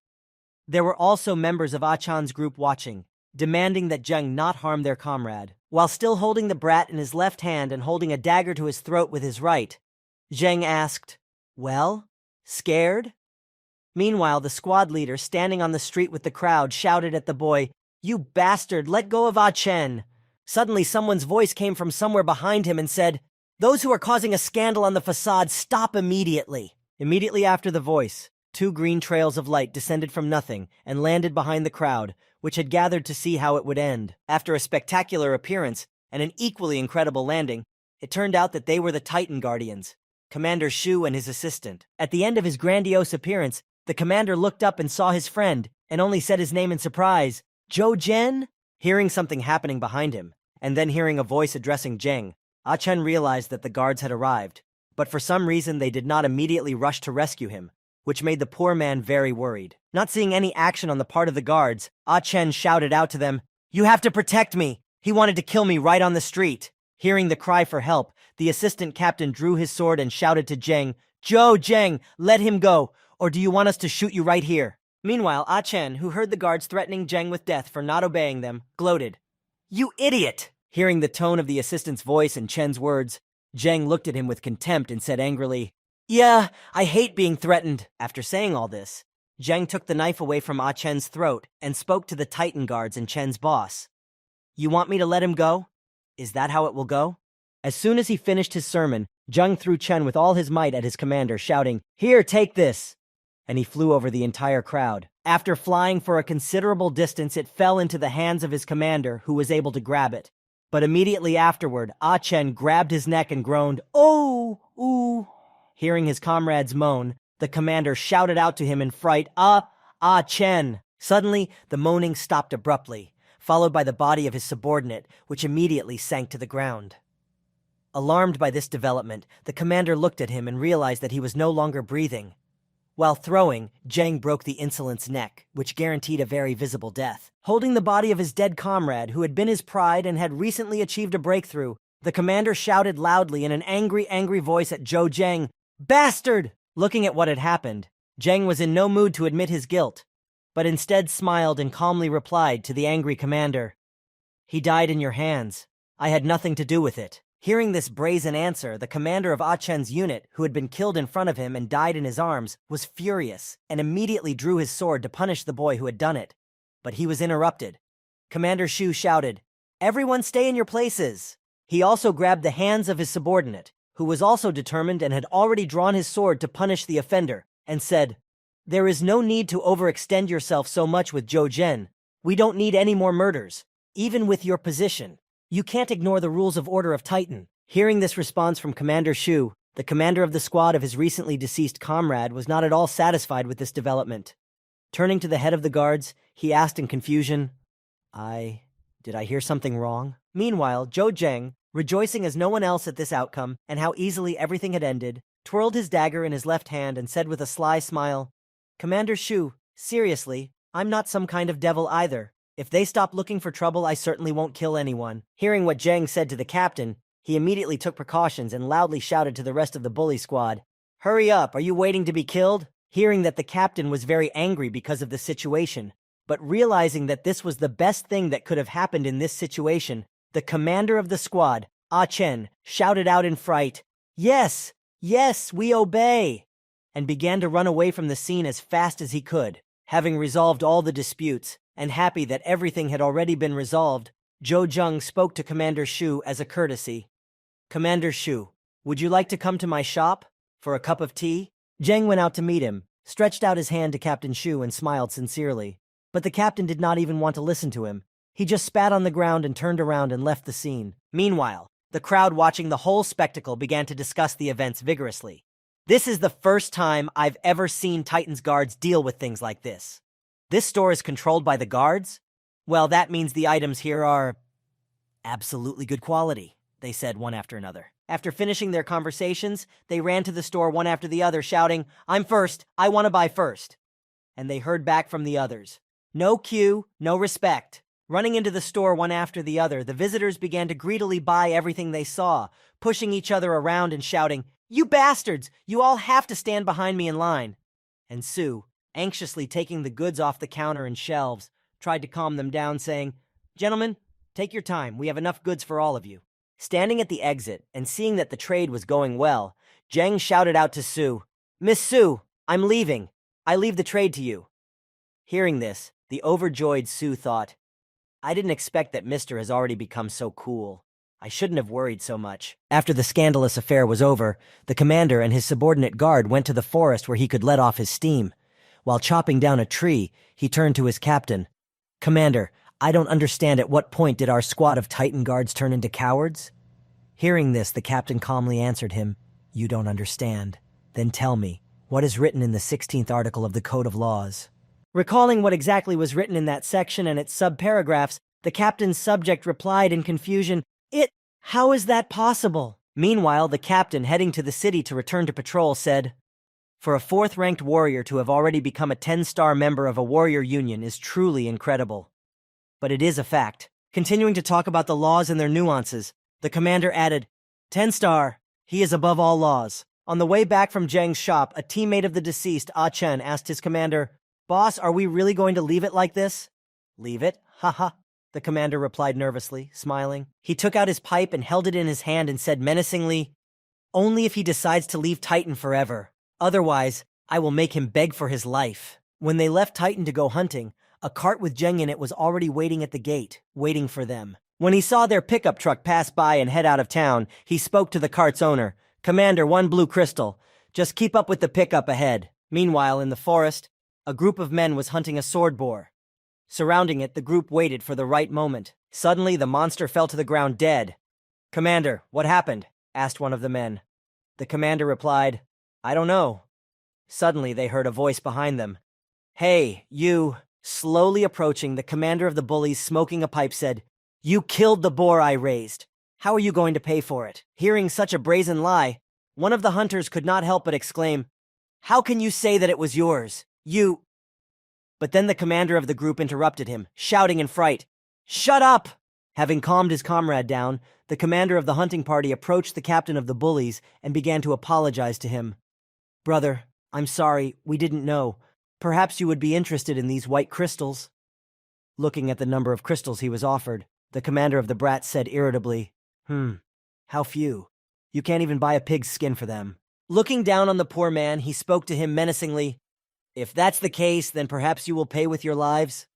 There were also members of Chan's group watching, demanding that Zheng not harm their comrade. While still holding the brat in his left hand and holding a dagger to his throat with his right, Zheng asked, "Well, scared?" Meanwhile, the squad leader, standing on the street with the crowd, shouted at the boy, "You bastard, let go of Chen." Suddenly, someone's voice came from somewhere behind him and said, "Those who are causing a scandal on the facade, stop immediately." Immediately after the voice, 2 green trails of light descended from nothing and landed behind the crowd, which had gathered to see how it would end. After a spectacular appearance and an equally incredible landing, it turned out that they were the Titan Guardians, Commander Shu and his assistant. At the end of his grandiose appearance, the commander looked up and saw his friend, and only said his name in surprise, "Zhou Zhen?" Hearing something happening behind him, and then hearing a voice addressing Zheng, Chen realized that the guards had arrived, but for some reason they did not immediately rush to rescue him, which made the poor man very worried. Not seeing any action on the part of the guards, Chen shouted out to them, "You have to protect me! He wanted to kill me right on the street!" Hearing the cry for help, the assistant captain drew his sword and shouted to Zheng, "Zhou Zheng, let him go, or do you want us to shoot you right here?" Meanwhile, Chen, who heard the guards threatening Zheng with death for not obeying them, gloated, "You idiot!" Hearing the tone of the assistant's voice and Chen's words, Zheng looked at him with contempt and said angrily, "Yeah, I hate being threatened." After saying all this, Zheng took the knife away from Chen's throat and spoke to the Titan guards and Chen's boss. "You want me to let him go? Is that how it will go? As soon as he finished his sermon, Zheng threw Chen with all his might at his commander, shouting, "Here, take this!" And he flew over the entire crowd. After flying for a considerable distance, it fell into the hands of his commander, who was able to grab it. But immediately afterward, Chen grabbed his neck and groaned, "Oh, ooh." Hearing his comrades moan, the commander shouted out to him in fright, Chen." Suddenly, the moaning stopped abruptly, followed by the body of his subordinate, which immediately sank to the ground. Alarmed by this development, the commander looked at him and realized that he was no longer breathing. While throwing, Zheng broke the insolent's neck, which guaranteed a very visible death. Holding the body of his dead comrade, who had been his pride and had recently achieved a breakthrough, the commander shouted loudly in an angry voice at Zhou Zheng, "Bastard!" Looking at what had happened, Zheng was in no mood to admit his guilt, but instead smiled and calmly replied to the angry commander, "He died in your hands. I had nothing to do with it." Hearing this brazen answer, the commander of Chen's unit, who had been killed in front of him and died in his arms, was furious and immediately drew his sword to punish the boy who had done it. But he was interrupted. Commander Shu shouted, "Everyone stay in your places!" He also grabbed the hands of his subordinate, who was also determined and had already drawn his sword to punish the offender, and said, "There is no need to overextend yourself so much with Zhou Zhen. We don't need any more murders, even with your position. You can't ignore the rules of Order of Titan." Hearing this response from Commander Shu, the commander of the squad of his recently deceased comrade was not at all satisfied with this development. Turning to the head of the guards, he asked in confusion, Did I hear something wrong?" Meanwhile, Zhou Zheng, rejoicing as no one else at this outcome and how easily everything had ended, twirled his dagger in his left hand and said with a sly smile, "Commander Shu, seriously, I'm not some kind of devil either. If they stop looking for trouble, I certainly won't kill anyone." Hearing what Zheng said to the captain, he immediately took precautions and loudly shouted to the rest of the bully squad, "Hurry up, are you waiting to be killed?" Hearing that the captain was very angry because of the situation, but realizing that this was the best thing that could have happened in this situation, the commander of the squad, Chen, shouted out in fright, Yes, we obey!" and began to run away from the scene as fast as he could. Having resolved all the disputes, and happy that everything had already been resolved, Zhou Zheng spoke to Commander Shu as a courtesy. "Commander Shu, would you like to come to my shop for a cup of tea?" Zheng went out to meet him, stretched out his hand to Captain Shu and smiled sincerely. But the captain did not even want to listen to him. He just spat on the ground and turned around and left the scene. Meanwhile, the crowd watching the whole spectacle began to discuss the events vigorously. "This is the first time I've ever seen Titan's guards deal with things like this. This store is controlled by the guards? Well, that means the items here are absolutely good quality," they said one after another. After finishing their conversations, they ran to the store one after the other, shouting, "I'm first, I want to buy first." And they heard back from the others, "No queue, no respect." Running into the store one after the other, the visitors began to greedily buy everything they saw, pushing each other around and shouting, "You bastards! You all have to stand behind me in line." And Sue, anxiously taking the goods off the counter and shelves, tried to calm them down, saying, "Gentlemen, take your time. We have enough goods for all of you." Standing at the exit and seeing that the trade was going well, Zheng shouted out to Sue, "Miss Sue, I'm leaving. I leave the trade to you." Hearing this, the overjoyed Sue thought, "I didn't expect that Mr. has already become so cool. I shouldn't have worried so much." After the scandalous affair was over, the commander and his subordinate guard went to the forest where he could let off his steam. While chopping down a tree, he turned to his captain. "Commander, I don't understand at what point did our squad of Titan guards turn into cowards?" Hearing this, the captain calmly answered him, "You don't understand. Then tell me, what is written in the 16th article of the Code of Laws?" Recalling what exactly was written in that section and its subparagraphs, the captain's subject replied in confusion, How is that possible?" Meanwhile, the captain, heading to the city to return to patrol, said, "For a 4th-ranked warrior to have already become a 10-star member of a warrior union is truly incredible. But it is a fact." Continuing to talk about the laws and their nuances, the commander added, 10-star, he is above all laws." On the way back from Zheng's shop, a teammate of the deceased, Chen, asked his commander, "Boss, are we really going to leave it like this?" "Leave it? Haha," the commander replied nervously, smiling. He took out his pipe and held it in his hand and said menacingly, "Only if he decides to leave Titan forever. Otherwise, I will make him beg for his life." When they left Titan to go hunting, a cart with Zheng in it was already waiting at the gate, waiting for them. When he saw their pickup truck pass by and head out of town, he spoke to the cart's owner. "Commander, 1 blue crystal. Just keep up with the pickup ahead." Meanwhile, in the forest, a group of men was hunting a sword boar. Surrounding it, the group waited for the right moment. Suddenly, the monster fell to the ground dead. "Commander, what happened?" asked one of the men. The commander replied, "I don't know." Suddenly, they heard a voice behind them. "Hey, you." Slowly approaching, the commander of the bullies, smoking a pipe, said, "You killed the boar I raised. How are you going to pay for it?" Hearing such a brazen lie, one of the hunters could not help but exclaim, "How can you say that it was yours? You—" But then the commander of the group interrupted him, shouting in fright, "Shut up!" Having calmed his comrade down, the commander of the hunting party approached the captain of the bullies and began to apologize to him. "Brother, I'm sorry, we didn't know. Perhaps you would be interested in these white crystals." Looking at the number of crystals he was offered, the commander of the brats said irritably, How few. You can't even buy a pig's skin for them." Looking down on the poor man, he spoke to him menacingly, "If that's the case, then perhaps you will pay with your lives."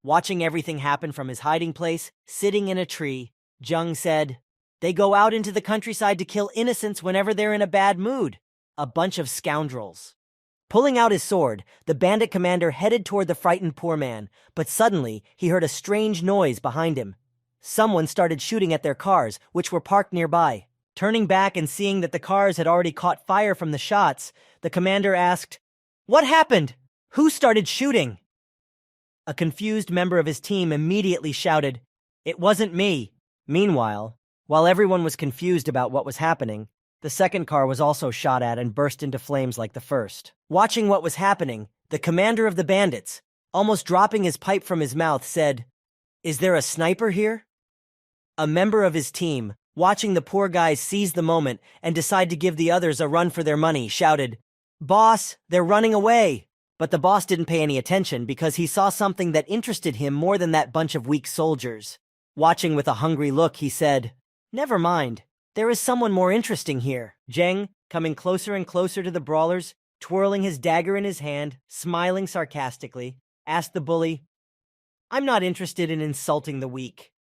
Watching everything happen from his hiding place, sitting in a tree, Jung said, "They go out into the countryside to kill innocents whenever they're in a bad mood. A bunch of scoundrels." Pulling out his sword, the bandit commander headed toward the frightened poor man, but suddenly he heard a strange noise behind him. Someone started shooting at their cars, which were parked nearby. Turning back and seeing that the cars had already caught fire from the shots, the commander asked, "What happened? Who started shooting?" A confused member of his team immediately shouted, "It wasn't me." Meanwhile, while everyone was confused about what was happening, the second car was also shot at and burst into flames like the first. Watching what was happening, the commander of the bandits, almost dropping his pipe from his mouth, said, "Is there a sniper here?" A member of his team, watching the poor guys seize the moment and decide to give the others a run for their money, shouted, "Boss, they're running away!" But the boss didn't pay any attention because he saw something that interested him more than that bunch of weak soldiers. Watching with a hungry look, he said, "Never mind. There is someone more interesting here." Zheng, coming closer and closer to the brawlers, twirling his dagger in his hand, smiling sarcastically, asked the bully, "I'm not interested in insulting the weak.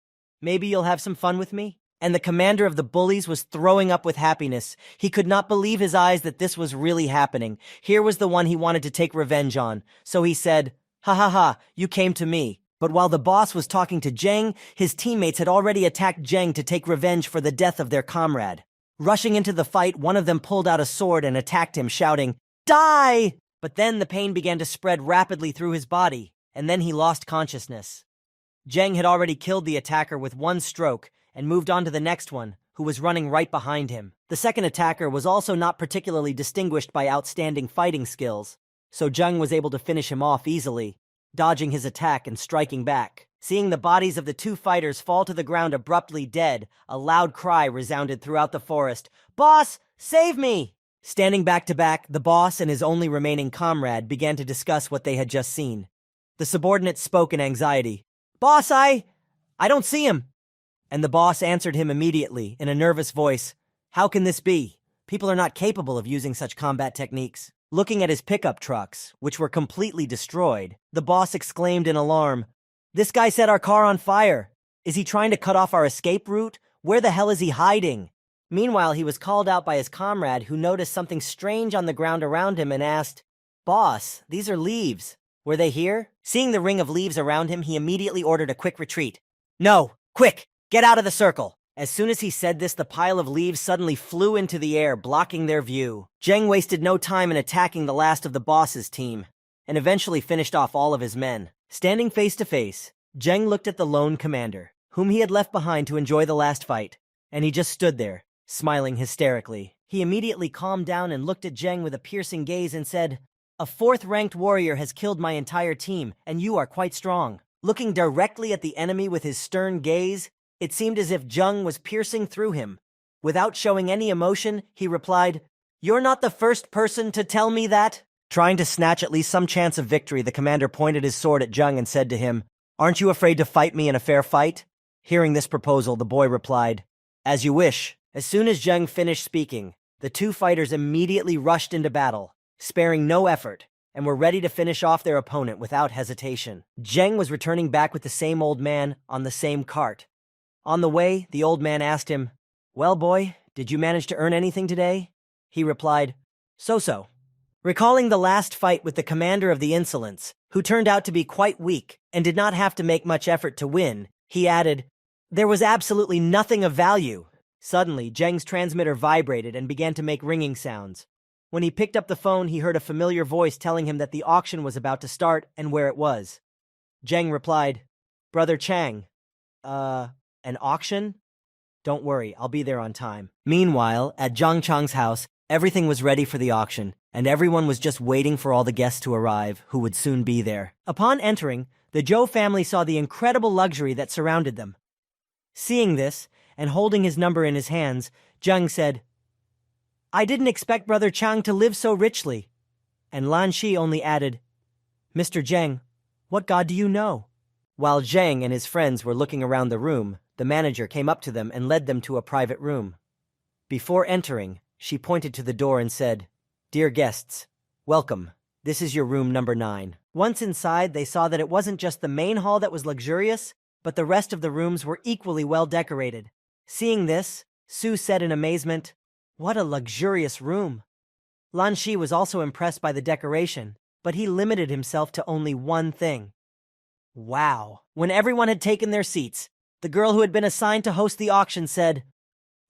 Maybe you'll have some fun with me?" And the commander of the bullies was throwing up with happiness. He could not believe his eyes that this was really happening. Here was the one he wanted to take revenge on. So he said, "Ha ha ha, you came to me." But while the boss was talking to Zheng, his teammates had already attacked Zheng to take revenge for the death of their comrade. Rushing into the fight, one of them pulled out a sword and attacked him, shouting, "Die!" But then the pain began to spread rapidly through his body, and then he lost consciousness. Zheng had already killed the attacker with one stroke and moved on to the next one, who was running right behind him. The second attacker was also not particularly distinguished by outstanding fighting skills, so Zheng was able to finish him off easily, dodging his attack and striking back. Seeing the bodies of the two fighters fall to the ground abruptly dead, a loud cry resounded throughout the forest, "Boss, save me!" Standing back to back, the boss and his only remaining comrade began to discuss what they had just seen. The subordinate spoke in anxiety, "Boss, I don't see him." And the boss answered him immediately, in a nervous voice, "How can this be? People are not capable of using such combat techniques." Looking at his pickup trucks, which were completely destroyed, the boss exclaimed in alarm, "This guy set our car on fire. Is he trying to cut off our escape route? Where the hell is he hiding?" Meanwhile, he was called out by his comrade, who noticed something strange on the ground around him and asked, "Boss, these are leaves. Were they here?" Seeing the ring of leaves around him, he immediately ordered a quick retreat. "No, quick! Get out of the circle!" As soon as he said this, the pile of leaves suddenly flew into the air, blocking their view. Zheng wasted no time in attacking the last of the boss's team, and eventually finished off all of his men. Standing face to face, Zheng looked at the lone commander, whom he had left behind to enjoy the last fight, and he just stood there, smiling hysterically. He immediately calmed down and looked at Zheng with a piercing gaze and said, "A fourth-ranked warrior has killed my entire team, and you are quite strong." Looking directly at the enemy with his stern gaze, it seemed as if Zheng was piercing through him. Without showing any emotion, he replied, "You're not the first person to tell me that." Trying to snatch at least some chance of victory, the commander pointed his sword at Zheng and said to him, "Aren't you afraid to fight me in a fair fight?" Hearing this proposal, the boy replied, "As you wish." As soon as Zheng finished speaking, the two fighters immediately rushed into battle, sparing no effort, and were ready to finish off their opponent without hesitation. Zheng was returning back with the same old man on the same cart. On the way, the old man asked him, "Well, boy, did you manage to earn anything today?" He replied, "So-so." Recalling the last fight with the commander of the Insolents, who turned out to be quite weak and did not have to make much effort to win, he added, "There was absolutely nothing of value." Suddenly, Zheng's transmitter vibrated and began to make ringing sounds. When he picked up the phone, he heard a familiar voice telling him that the auction was about to start and where it was. Zheng replied, "Brother Chang, an auction? Don't worry, I'll be there on time." Meanwhile, at Zhang Chang's house, everything was ready for the auction, and everyone was just waiting for all the guests to arrive, who would soon be there. Upon entering, the Zhou family saw the incredible luxury that surrounded them. Seeing this, and holding his number in his hands, Zheng said, "I didn't expect Brother Chang to live so richly." And Lan Shi only added, "Mr. Zheng, what god do you know?" While Zheng and his friends were looking around the room, the manager came up to them and led them to a private room. Before entering, she pointed to the door and said, "Dear guests, welcome. This is your room number 9. Once inside, they saw that it wasn't just the main hall that was luxurious, but the rest of the rooms were equally well decorated. Seeing this, Su said in amazement, "What a luxurious room." Lan Shi was also impressed by the decoration, but he limited himself to only one thing. Wow. When everyone had taken their seats, the girl who had been assigned to host the auction said,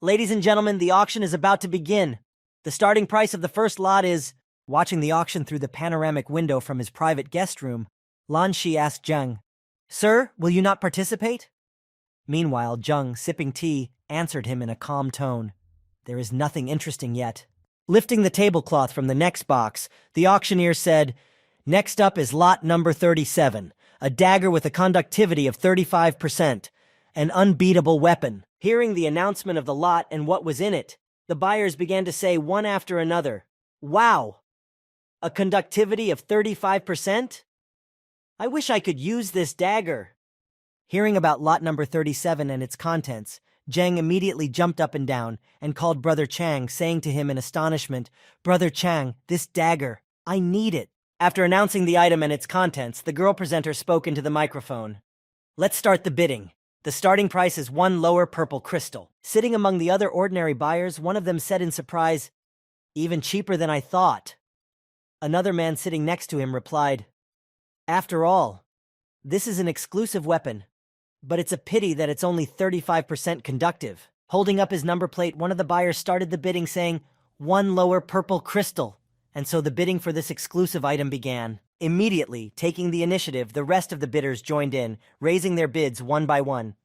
"Ladies and gentlemen, the auction is about to begin. The starting price of the first lot is..." Watching the auction through the panoramic window from his private guest room, Lan Shi asked Zheng, "Sir, will you not participate?" Meanwhile, Zheng, sipping tea, answered him in a calm tone, "There is nothing interesting yet." Lifting the tablecloth from the next box, the auctioneer said, "Next up is lot number 37, a dagger with a conductivity of 35%, an unbeatable weapon." Hearing the announcement of the lot and what was in it, the buyers began to say one after another, "Wow! A conductivity of 35%? I wish I could use this dagger." Hearing about lot number 37 and its contents, Zheng immediately jumped up and down and called Brother Chang, saying to him in astonishment, "Brother Chang, this dagger, I need it." After announcing the item and its contents, the girl presenter spoke into the microphone. "Let's start the bidding. The starting price is 1 lower purple crystal." Sitting among the other ordinary buyers, one of them said in surprise, "Even cheaper than I thought." Another man sitting next to him replied, "After all, this is an exclusive weapon, but it's a pity that it's only 35% conductive." Holding up his number plate, one of the buyers started the bidding saying, "1 lower purple crystal," and so the bidding for this exclusive item began. Immediately, taking the initiative, the rest of the bidders joined in, raising their bids one by one.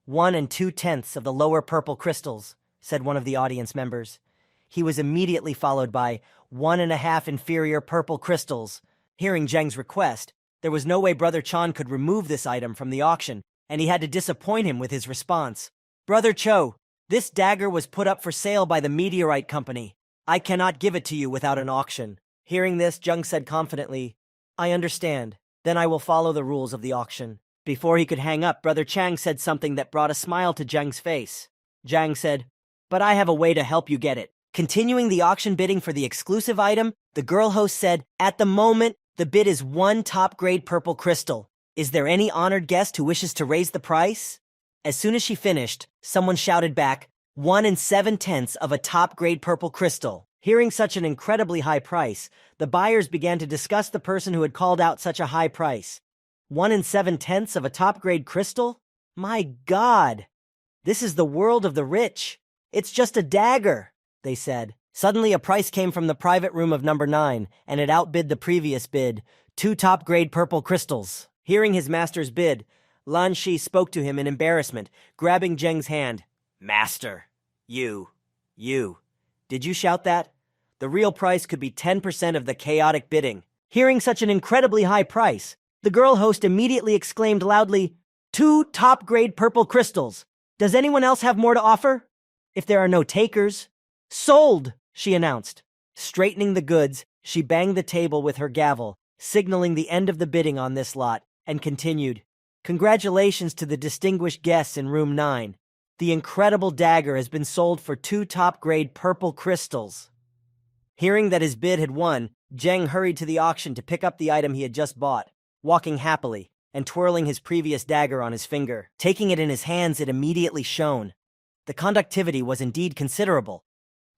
1 2/10 of the lower purple crystals, said one of the audience members. He was immediately followed by 1.5 inferior purple crystals. Hearing Zheng's request, there was no way Brother Chan could remove this item from the auction, and he had to disappoint him with his response. "Brother Cho, this dagger was put up for sale by the Meteorite Company. I cannot give it to you without an auction." Hearing this, Zheng said confidently, "I understand. Then I will follow the rules of the auction." Before he could hang up, Brother Chang said something that brought a smile to Zheng's face. Zheng said, "But I have a way to help you get it." Continuing the auction bidding for the exclusive item, the girl host said, "At the moment, the bid is 1 top-grade purple crystal. Is there any honored guest who wishes to raise the price?" As soon as she finished, someone shouted back, 1 7/10 of a top-grade purple crystal. Hearing such an incredibly high price, the buyers began to discuss the person who had called out such a high price. 1 7/10 of a top-grade crystal? My God! This is the world of the rich. It's just a dagger, they said. Suddenly, a price came from the private room of number 9, and it outbid the previous bid, 2 top-grade purple crystals. Hearing his master's bid, Lan Shi spoke to him in embarrassment, grabbing Zheng's hand. "Master, you, did you shout that? The real price could be 10% of the chaotic bidding." Hearing such an incredibly high price, the girl host immediately exclaimed loudly, 2 top-grade purple crystals. Does anyone else have more to offer? If there are no takers, sold, she announced. Straightening the goods, she banged the table with her gavel, signaling the end of the bidding on this lot, and continued, "Congratulations to the distinguished guests in room 9. The incredible dagger has been sold for 2 top-grade purple crystals." Hearing that his bid had won, Zheng hurried to the auction to pick up the item he had just bought, walking happily. and twirling his previous dagger on his finger. Taking it in his hands, it immediately shone. The conductivity was indeed considerable.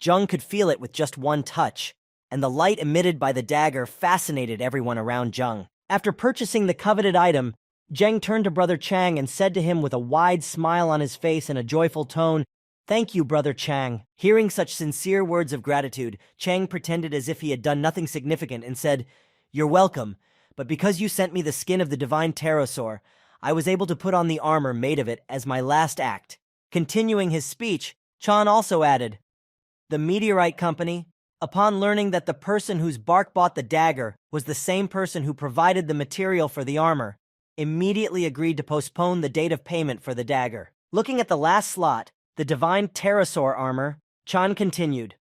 Jung could feel it with just one touch, and the light emitted by the dagger fascinated everyone around Jung. After purchasing the coveted item, Jeng turned to Brother Chang and said to him with a wide smile on his face and a joyful tone, "Thank you, Brother Chang." Hearing such sincere words of gratitude, Chang pretended as if he had done nothing significant and said, "You're welcome, but because you sent me the skin of the divine pterosaur, I was able to put on the armor made of it as my last act." Continuing his speech, Chan also added, "The Meteorite Company, upon learning that the person whose bark bought the dagger was the same person who provided the material for the armor, immediately agreed to postpone the date of payment for the dagger." Looking at the last slot, the divine pterosaur armor, Chan continued,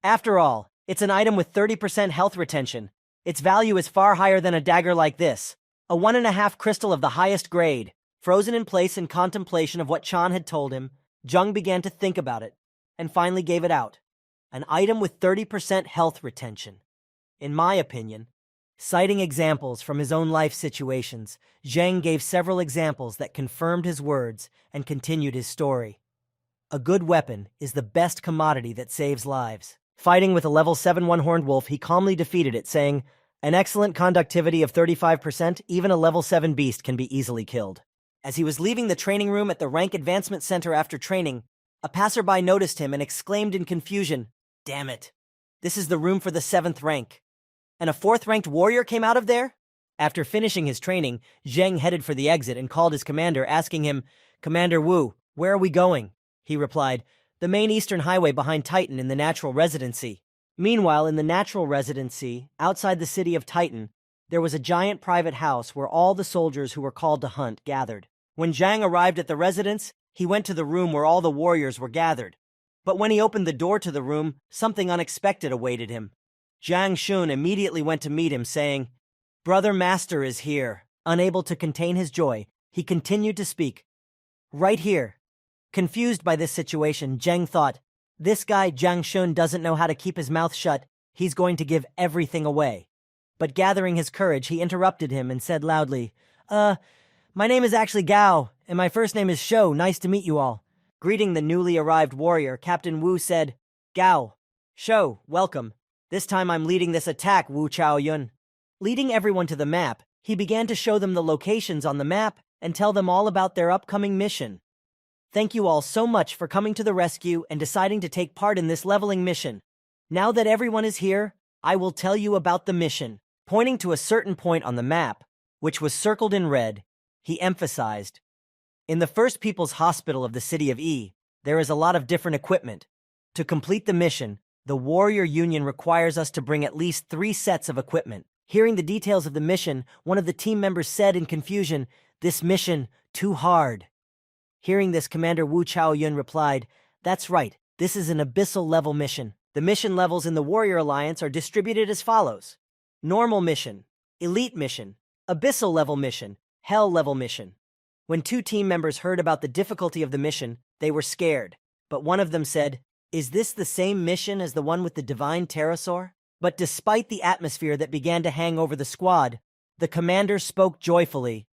"After all, it's an item with 30% health retention. Its value is far higher than a dagger like this, a 1.5 crystal of the highest grade." Frozen in place in contemplation of what Chan had told him, Jung began to think about it, and finally gave it out. An item with 30% health retention. In my opinion, citing examples from his own life situations, Zheng gave several examples that confirmed his words and continued his story. A good weapon is the best commodity that saves lives. Fighting with a level 7 one-horned wolf, he calmly defeated it, saying, "An excellent conductivity of 35%, even a level 7 beast can be easily killed." As he was leaving the training room at the Rank Advancement Center after training, a passerby noticed him and exclaimed in confusion, "Damn it, this is the room for the 7th rank. And a 4th-ranked warrior came out of there?" After finishing his training, Zheng headed for the exit and called his commander, asking him, "Commander Wu, where are we going?" He replied, "The main eastern highway behind Titan in the Natural Residency." Meanwhile, in the Natural Residency, outside the city of Titan, there was a giant private house where all the soldiers who were called to hunt gathered. When Zhang arrived at the residence, he went to the room where all the warriors were gathered. But when he opened the door to the room, something unexpected awaited him. Zhang Shun immediately went to meet him, saying, "Brother Master is here." Unable to contain his joy, he continued to speak. "Right here." Confused by this situation, Zheng thought, "This guy Zhang Shun doesn't know how to keep his mouth shut. He's going to give everything away." But gathering his courage, he interrupted him and said loudly, My name is actually Gao, and my first name is Shou. Nice to meet you all." Greeting the newly arrived warrior, Captain Wu said, "Gao, Shou, welcome. This time I'm leading this attack, Wu Chaoyun." Leading everyone to the map, he began to show them the locations on the map and tell them all about their upcoming mission. "Thank you all so much for coming to the rescue and deciding to take part in this leveling mission. Now that everyone is here, I will tell you about the mission." Pointing to a certain point on the map, which was circled in red, he emphasized, "In the First People's Hospital of the city of E, there is a lot of different equipment. To complete the mission, the Warrior Union requires us to bring at least 3 sets of equipment." Hearing the details of the mission, one of the team members said in confusion, "This mission, too hard." Hearing this, Commander Wu Chaoyun replied, "That's right, this is an abyssal level mission. The mission levels in the Warrior Alliance are distributed as follows: Normal mission, Elite mission, Abyssal level mission, Hell level mission." When 2 team members heard about the difficulty of the mission, they were scared. But one of them said, "Is this the same mission as the one with the divine pterosaur?" But despite the atmosphere that began to hang over the squad, the commander spoke joyfully.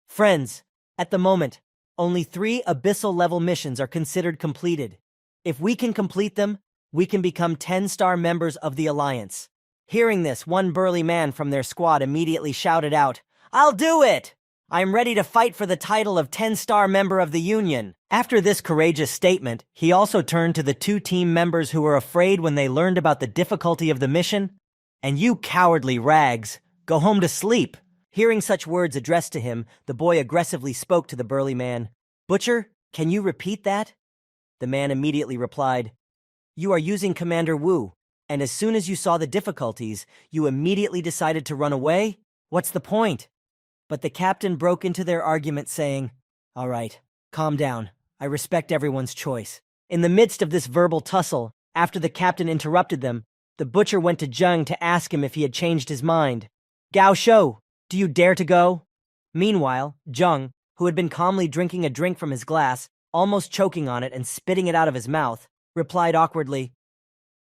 "Friends, at the moment, only 3 abyssal level missions are considered completed. If we can complete them, we can become 10-star members of the Alliance." Hearing this, one burly man from their squad immediately shouted out, "I'll do it! I'm ready to fight for the title of 10-star member of the Union." After this courageous statement, he also turned to the 2 team members who were afraid when they learned about the difficulty of the mission. "And you cowardly rags, go home to sleep." Hearing such words addressed to him, the boy aggressively spoke to the burly man. "Butcher, can you repeat that?" The man immediately replied, "You are using Commander Wu, and as soon as you saw the difficulties, you immediately decided to run away? What's the point?" But the captain broke into their argument, saying, "All right, calm down. I respect everyone's choice." In the midst of this verbal tussle, after the captain interrupted them, the butcher went to Zheng to ask him if he had changed his mind. "Gao Shou, do you dare to go?" Meanwhile, Zheng, who had been calmly drinking a drink from his glass, almost choking on it and spitting it out of his mouth, replied awkwardly,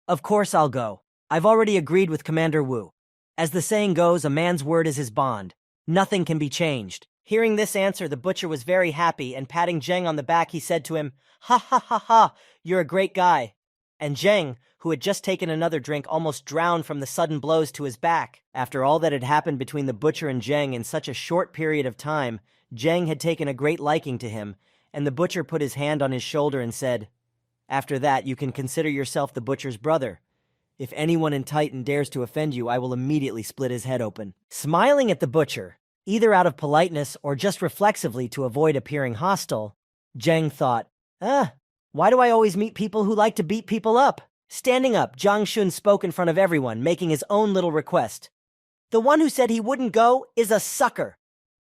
"Of course I'll go. I've already agreed with Commander Wu. As the saying goes, a man's word is his bond. Nothing can be changed." Hearing this answer, the butcher was very happy, and patting Zheng on the back, he said to him, "Ha ha ha ha, you're a great guy." And Zheng, who had just taken another drink, almost drowned from the sudden blows to his back. After all that had happened between the butcher and Zheng in such a short period of time, Zheng had taken a great liking to him, and the butcher put his hand on his shoulder and said, "After that, you can consider yourself the butcher's brother. If anyone in Titan dares to offend you, I will immediately split his head open." Smiling at the butcher, either out of politeness or just reflexively to avoid appearing hostile, Zheng thought, why do I always meet people who like to beat people up? Standing up, Zhang Shun spoke in front of everyone, making his own little request. "The one who said he wouldn't go is a sucker."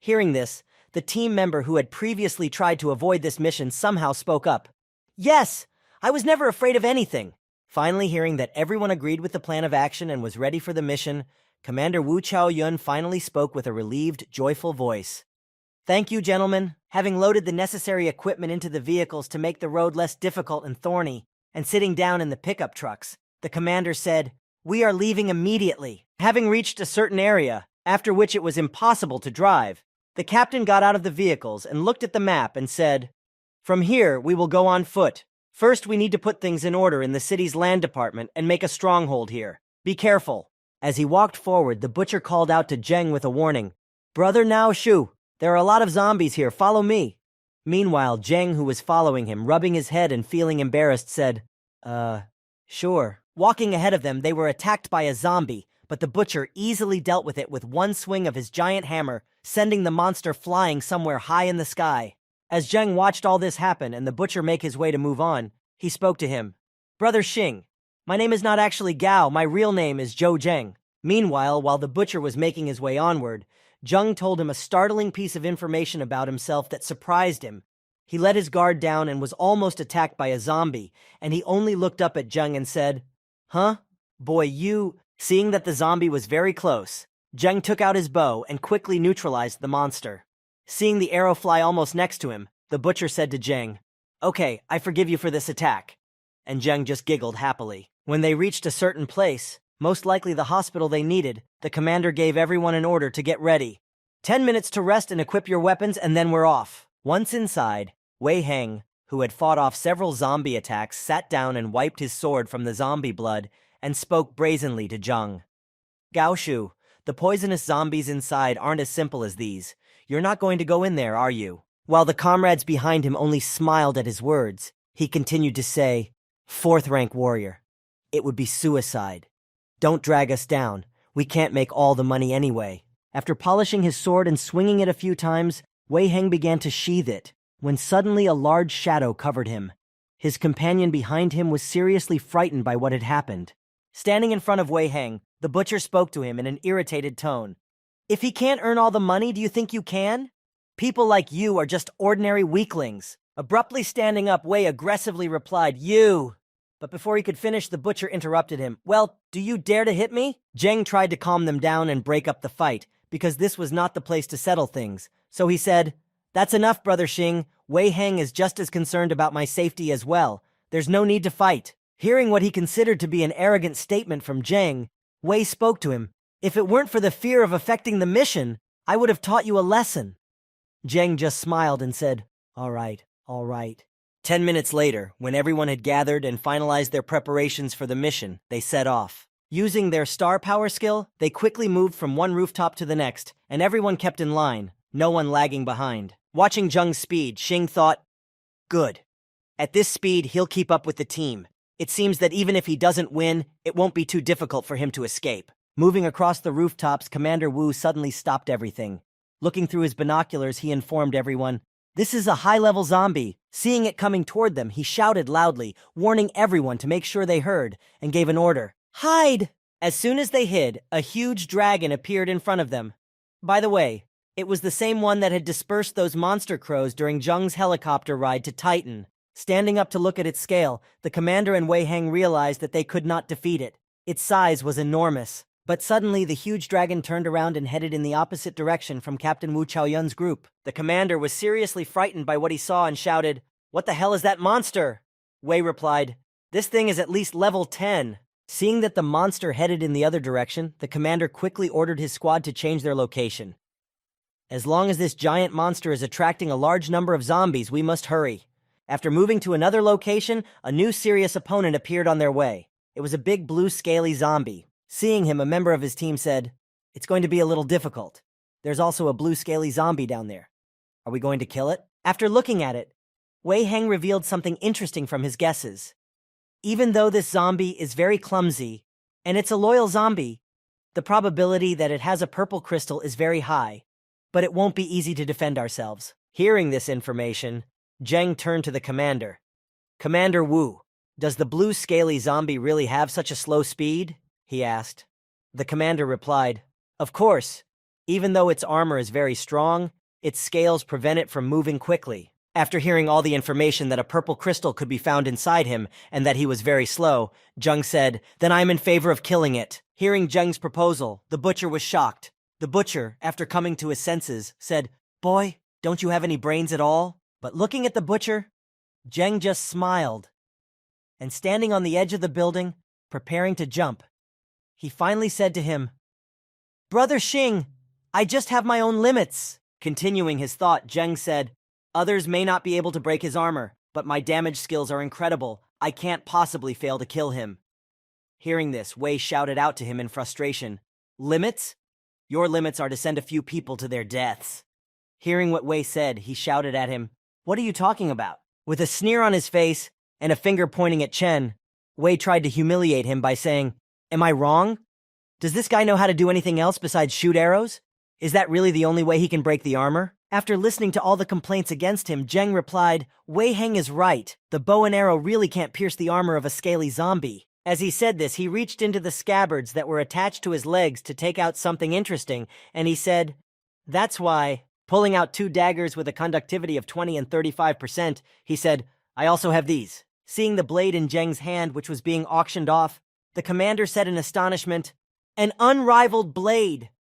Hearing this, the team member who had previously tried to avoid this mission somehow spoke up. "Yes, I was never afraid of anything." Finally, hearing that everyone agreed with the plan of action and was ready for the mission, Commander Wu Chaoyun finally spoke with a relieved, joyful voice. "Thank you, gentlemen. Having loaded the necessary equipment into the vehicles to make the road less difficult and thorny, and sitting down in the pickup trucks, the commander said, 'We are leaving immediately.' Having reached a certain area, after which it was impossible to drive, the captain got out of the vehicles and looked at the map and said, 'From here, we will go on foot. First, we need to put things in order in the city's land department and make a stronghold here. Be careful.' As he walked forward, the butcher called out to Zheng with a warning, 'Brother Nao Shu, there are a lot of zombies here, follow me.' Meanwhile, Zheng, who was following him, rubbing his head and feeling embarrassed, said, sure. Walking ahead of them, they were attacked by a zombie, but the butcher easily dealt with it with one swing of his giant hammer, sending the monster flying somewhere high in the sky. As Zheng watched all this happen and the butcher make his way to move on, he spoke to him. "Brother Xing, my name is not actually Gao, my real name is Zhou Zheng." Meanwhile, while the butcher was making his way onward, Zheng told him a startling piece of information about himself that surprised him. He let his guard down and was almost attacked by a zombie, and he only looked up at Zheng and said, "Huh? Boy, you..." Seeing that the zombie was very close, Zheng took out his bow and quickly neutralized the monster. Seeing the arrow fly almost next to him, the butcher said to Zheng, "Okay, I forgive you for this attack." And Zheng just giggled happily. When they reached a certain place, most likely the hospital they needed, the commander gave everyone an order to get ready. 10 minutes to rest and equip your weapons, and then we're off. Once inside, Wei Heng, who had fought off several zombie attacks, sat down and wiped his sword from the zombie blood and spoke brazenly to Zheng. "Gao Shu, the poisonous zombies inside aren't as simple as these. You're not going to go in there, are you?" While the comrades behind him only smiled at his words, he continued to say, "Fourth-rank warrior. It would be suicide. Don't drag us down. We can't make all the money anyway." After polishing his sword and swinging it a few times, Wei Heng began to sheathe it, when suddenly a large shadow covered him. His companion behind him was seriously frightened by what had happened. Standing in front of Wei Heng, the butcher spoke to him in an irritated tone. "If he can't earn all the money, do you think you can? People like you are just ordinary weaklings." Abruptly standing up, Wei aggressively replied, "You." But before he could finish, the butcher interrupted him. "Well, do you dare to hit me?" Zheng tried to calm them down and break up the fight, because this was not the place to settle things. So he said, "That's enough, Brother Xing. Wei Heng is just as concerned about my safety as well. There's no need to fight." Hearing what he considered to be an arrogant statement from Zheng, Wei spoke to him. "If it weren't for the fear of affecting the mission, I would have taught you a lesson." Zheng just smiled and said, All right. 10 minutes later, when everyone had gathered and finalized their preparations for the mission, they set off. Using their star power skill, they quickly moved from one rooftop to the next, and everyone kept in line, no one lagging behind. Watching Zheng's speed, Xing thought, "Good. At this speed, he'll keep up with the team. It seems that even if he doesn't win, it won't be too difficult for him to escape." Moving across the rooftops, Commander Wu suddenly stopped everything. Looking through his binoculars, he informed everyone, "This is a high-level zombie." Seeing it coming toward them, he shouted loudly, warning everyone to make sure they heard, and gave an order. "Hide!" As soon as they hid, a huge dragon appeared in front of them. By the way, it was the same one that had dispersed those monster crows during Zheng's helicopter ride to Titan. Standing up to look at its scale, the commander and Wei Heng realized that they could not defeat it. Its size was enormous. But suddenly, the huge dragon turned around and headed in the opposite direction from Captain Wu Chaoyun's group. The commander was seriously frightened by what he saw and shouted, "What the hell is that monster?" Wei replied, "This thing is at least level 10. Seeing that the monster headed in the other direction, the commander quickly ordered his squad to change their location. As long as this giant monster is attracting a large number of zombies, we must hurry. After moving to another location, a new serious opponent appeared on their way. It was a big blue scaly zombie. Seeing him, a member of his team said, "It's going to be a little difficult. There's also a blue scaly zombie down there. Are we going to kill it?" After looking at it, Wei Heng revealed something interesting from his guesses. Even though this zombie is very clumsy, and it's a loyal zombie, the probability that it has a purple crystal is very high, but it won't be easy to defend ourselves. Hearing this information, Zheng turned to the commander. "Commander Wu, does the blue scaly zombie really have such a slow speed?" he asked. The commander replied, "Of course. Even though its armor is very strong, its scales prevent it from moving quickly." After hearing all the information that a purple crystal could be found inside him and that he was very slow, Zheng said, "Then I am in favor of killing it." Hearing Zheng's proposal, the butcher was shocked. The butcher, after coming to his senses, said, "Boy, don't you have any brains at all?" But looking at the butcher, Zheng just smiled. And standing on the edge of the building, preparing to jump, he finally said to him, "Brother Xing, I just have my own limits." Continuing his thought, Zheng said, "Others may not be able to break his armor, but my damage skills are incredible. I can't possibly fail to kill him." Hearing this, Wei shouted out to him in frustration, "Limits? Your limits are to send a few people to their deaths." Hearing what Wei said, he shouted at him, "What are you talking about?" With a sneer on his face and a finger pointing at Chen, Wei tried to humiliate him by saying, "Am I wrong? Does this guy know how to do anything else besides shoot arrows? Is that really the only way he can break the armor?" After listening to all the complaints against him, Zheng replied, "Wei Heng is right. The bow and arrow really can't pierce the armor of a scaly zombie." As he said this, he reached into the scabbards that were attached to his legs to take out something interesting, and he said, "That's why," pulling out 2 daggers with a conductivity of 20 and 35%, he said, "I also have these." Seeing the blade in Zheng's hand, which was being auctioned off, the commander said in astonishment, "An unrivaled blade!"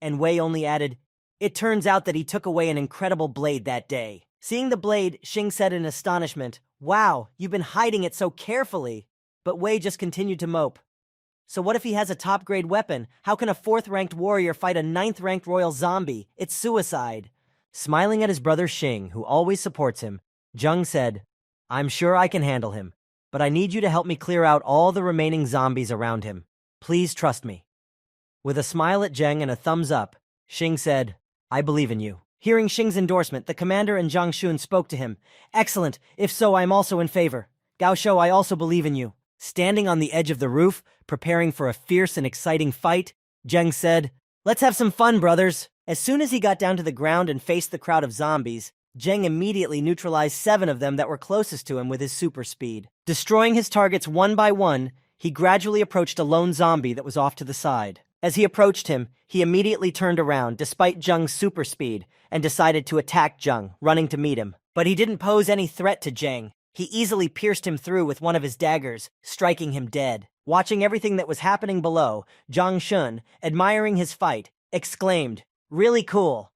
And Wei only added, "It turns out that he took away an incredible blade that day." Seeing the blade, Xing said in astonishment, "Wow, you've been hiding it so carefully." But Wei just continued to mope. "So what if he has a top-grade weapon? How can a 4th-ranked warrior fight a 9th-ranked royal zombie? It's suicide." Smiling at his brother Xing, who always supports him, Zheng said, "I'm sure I can handle him, but I need you to help me clear out all the remaining zombies around him. Please trust me." With a smile at Zheng and a thumbs up, Xing said, "I believe in you." Hearing Xing's endorsement, the commander and Zhang Xun spoke to him. "Excellent. If so, I am also in favor. Gao Shou, I also believe in you." Standing on the edge of the roof, preparing for a fierce and exciting fight, Zheng said, "Let's have some fun, brothers." As soon as he got down to the ground and faced the crowd of zombies, Zheng immediately neutralized 7 of them that were closest to him with his super speed. Destroying his targets one by one, he gradually approached a lone zombie that was off to the side. As he approached him, he immediately turned around, despite Zheng's super speed, and decided to attack Zheng, running to meet him. But he didn't pose any threat to Zheng. He easily pierced him through with one of his daggers, striking him dead. Watching everything that was happening below, Zhang Xun, admiring his fight, exclaimed, "Really cool."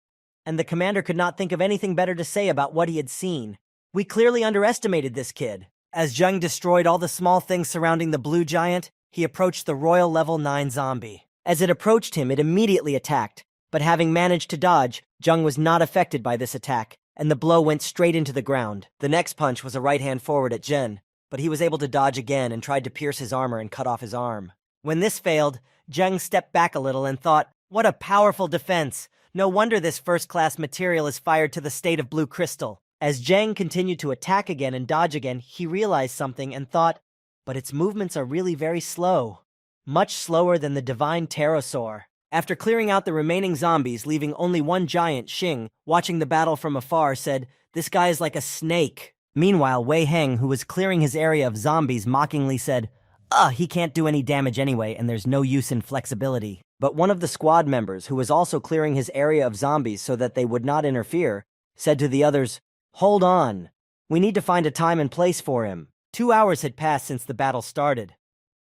And the commander could not think of anything better to say about what he had seen. "We clearly underestimated this kid." As Zheng destroyed all the small things surrounding the blue giant, he approached the royal level 9 zombie. As it approached him, it immediately attacked, but having managed to dodge, Zheng was not affected by this attack, and the blow went straight into the ground. The next punch was a right hand forward at Zhen, but he was able to dodge again and tried to pierce his armor and cut off his arm. When this failed, Zheng stepped back a little and thought, "What a powerful defense! No wonder this first-class material is fired to the state of blue crystal." As Zheng continued to attack again and dodge again, he realized something and thought, "But its movements are really very slow. Much slower than the divine pterosaur." After clearing out the remaining zombies, leaving only one giant, Xing, watching the battle from afar, said, "This guy is like a snake." Meanwhile, Wei Heng, who was clearing his area of zombies, mockingly said, He can't do any damage anyway, and there's no use in flexibility." But one of the squad members, who was also clearing his area of zombies so that they would not interfere, said to the others, "Hold on. We need to find a time and place for him." 2 hours had passed since the battle started.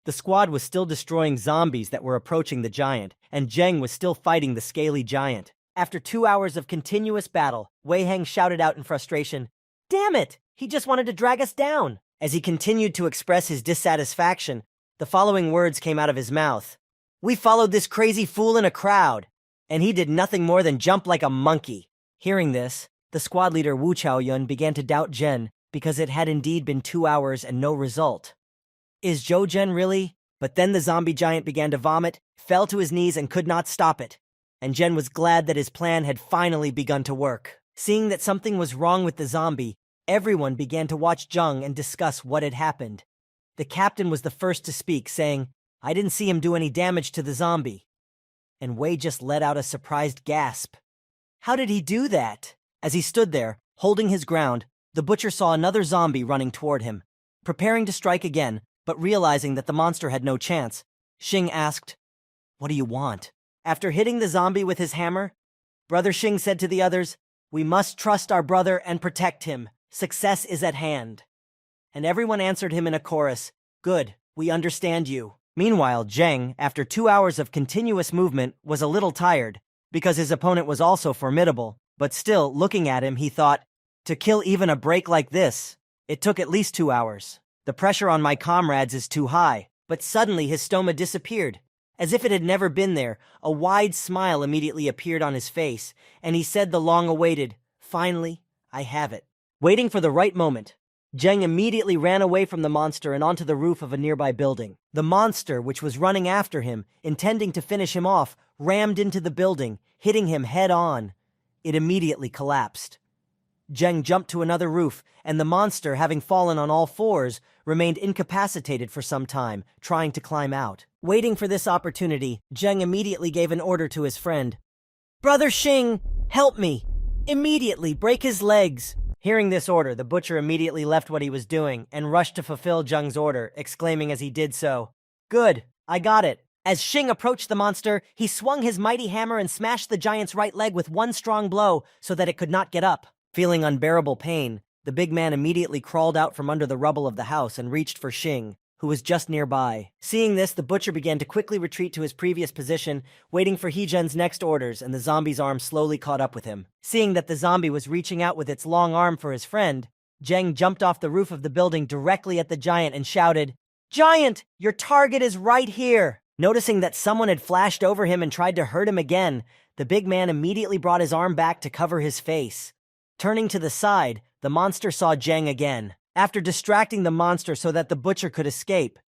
The squad was still destroying zombies that were approaching the giant, and Zheng was still fighting the scaly giant. After 2 hours of continuous battle, Wei Heng shouted out in frustration, "Damn it! He just wanted to drag us down." As he continued to express his dissatisfaction, the following words came out of his mouth. "We followed this crazy fool in a crowd, and he did nothing more than jump like a monkey. Hearing this, the squad leader Wu Chaoyun began to doubt Jen because it had indeed been 2 hours and no result. Is Zhou Jen really? But then the zombie giant began to vomit, fell to his knees and could not stop it. And Jen was glad that his plan had finally begun to work. Seeing that something was wrong with the zombie, everyone began to watch Zheng and discuss what had happened. The captain was the first to speak, saying, "I didn't see him do any damage to the zombie." And Wei just let out a surprised gasp. How did he do that? As he stood there, holding his ground, the butcher saw another zombie running toward him. Preparing to strike again, but realizing that the monster had no chance, Xing asked, "What do you want?" After hitting the zombie with his hammer, Brother Xing said to the others, "We must trust our brother and protect him. Success is at hand." And everyone answered him in a chorus, "Good, we understand you." Meanwhile, Zheng, after 2 hours of continuous movement, was a little tired, because his opponent was also formidable, but still, looking at him, he thought, to kill even a break like this, it took at least 2 hours. The pressure on my comrades is too high. But suddenly his stoma disappeared. As if it had never been there, a wide smile immediately appeared on his face, and he said the long-awaited, "Finally, I have it." Waiting for the right moment, Zheng immediately ran away from the monster and onto the roof of a nearby building. The monster, which was running after him, intending to finish him off, rammed into the building, hitting him head-on. It immediately collapsed. Zheng jumped to another roof, and the monster, having fallen on all fours, remained incapacitated for some time, trying to climb out. Waiting for this opportunity, Zheng immediately gave an order to his friend. "Brother Xing, help me! Immediately break his legs!" Hearing this order, the butcher immediately left what he was doing and rushed to fulfill Zheng's order, exclaiming as he did so, "Good, I got it." As Xing approached the monster, he swung his mighty hammer and smashed the giant's right leg with one strong blow so that it could not get up. Feeling unbearable pain, the big man immediately crawled out from under the rubble of the house and reached for Xing, who was just nearby. Seeing this, the butcher began to quickly retreat to his previous position, waiting for He-Zhen's next orders, and the zombie's arm slowly caught up with him. Seeing that the zombie was reaching out with its long arm for his friend, Zheng jumped off the roof of the building directly at the giant and shouted, "Giant, your target is right here!" Noticing that someone had flashed over him and tried to hurt him again, the big man immediately brought his arm back to cover his face. Turning to the side, the monster saw Zheng again. After distracting the monster so that the butcher could escape,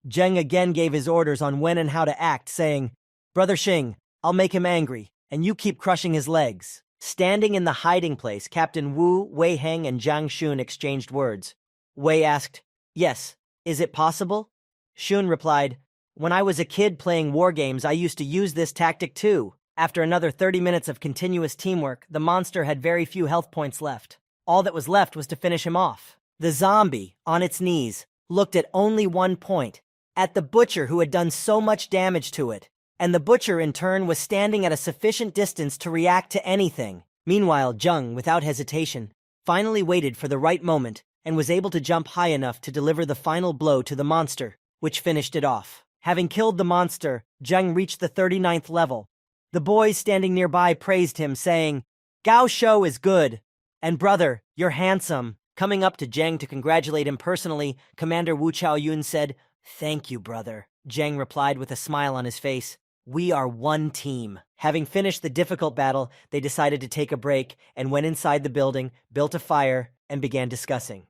Zheng again gave his orders on when and how to act, saying, "Brother Xing, I'll make him angry, and you keep crushing his legs." Standing in the hiding place, Captain Wu, Wei Heng, and Zhang Xun exchanged words. Wei asked, "Yes, is it possible?" Xun replied, "When I was a kid playing war games, I used to use this tactic too." After another 30 minutes of continuous teamwork, the monster had very few health points left. All that was left was to finish him off. The zombie, on its knees, looked at only one point, at the butcher who had done so much damage to it, and the butcher in turn was standing at a sufficient distance to react to anything. Meanwhile, Zheng, without hesitation, finally waited for the right moment and was able to jump high enough to deliver the final blow to the monster, which finished it off. Having killed the monster, Zheng reached the 39th level. The boys standing nearby praised him, saying, "Gao Shou is good, and brother, you're handsome." Coming up to Zheng to congratulate him personally, Commander Wu Chaoyun said, "Thank you, brother." Zheng replied with a smile on his face, "We are one team." Having finished the difficult battle, they decided to take a break and went inside the building, built a fire, and began discussing.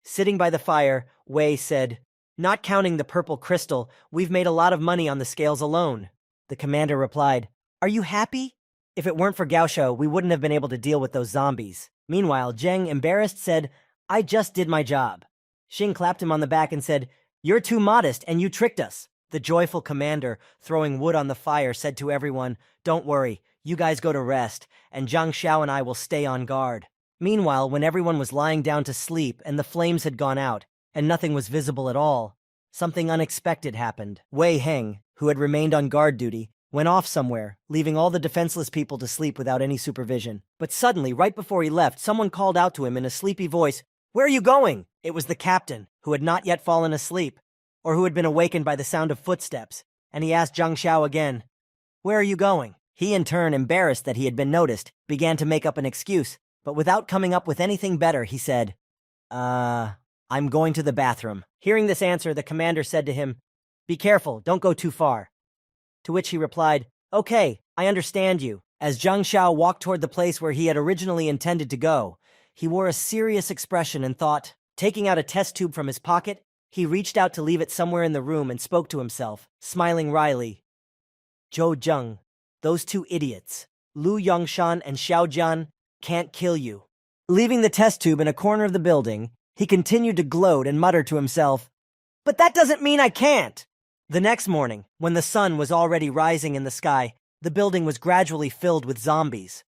Sitting by the fire, Wei said, "Not counting the purple crystal, we've made a lot of money on the scales alone." The commander replied, "Are you happy? If it weren't for Gaoshou, we wouldn't have been able to deal with those zombies." Meanwhile, Zheng, embarrassed, said, "I just did my job." Xing clapped him on the back and said, "You're too modest, and you tricked us." The joyful commander, throwing wood on the fire, said to everyone, "Don't worry, you guys go to rest, and Zhang Xiao and I will stay on guard." Meanwhile, when everyone was lying down to sleep and the flames had gone out, and nothing was visible at all, something unexpected happened. Wei Heng, who had remained on guard duty, went off somewhere, leaving all the defenseless people to sleep without any supervision. But suddenly, right before he left, someone called out to him in a sleepy voice, "Where are you going?" It was the captain, who had not yet fallen asleep, or who had been awakened by the sound of footsteps, and he asked Zhang Xiao again, "Where are you going?" He, in turn, embarrassed that he had been noticed, began to make up an excuse, but without coming up with anything better, he said, I'm going to the bathroom." Hearing this answer, the commander said to him, "Be careful, don't go too far." To which he replied, "Okay, I understand you. As Zhang Xiao walked toward the place where he had originally intended to go, he wore a serious expression and thought. Taking out a test tube from his pocket, he reached out to leave it somewhere in the room and spoke to himself, smiling wryly. Zhou Zheng, those two idiots, Lu Yongshan and Xiao Jian, can't kill you. Leaving the test tube in a corner of the building, he continued to gloat and mutter to himself, "But that doesn't mean I can't!" The next morning, when the sun was already rising in the sky, the building was gradually filled with zombies.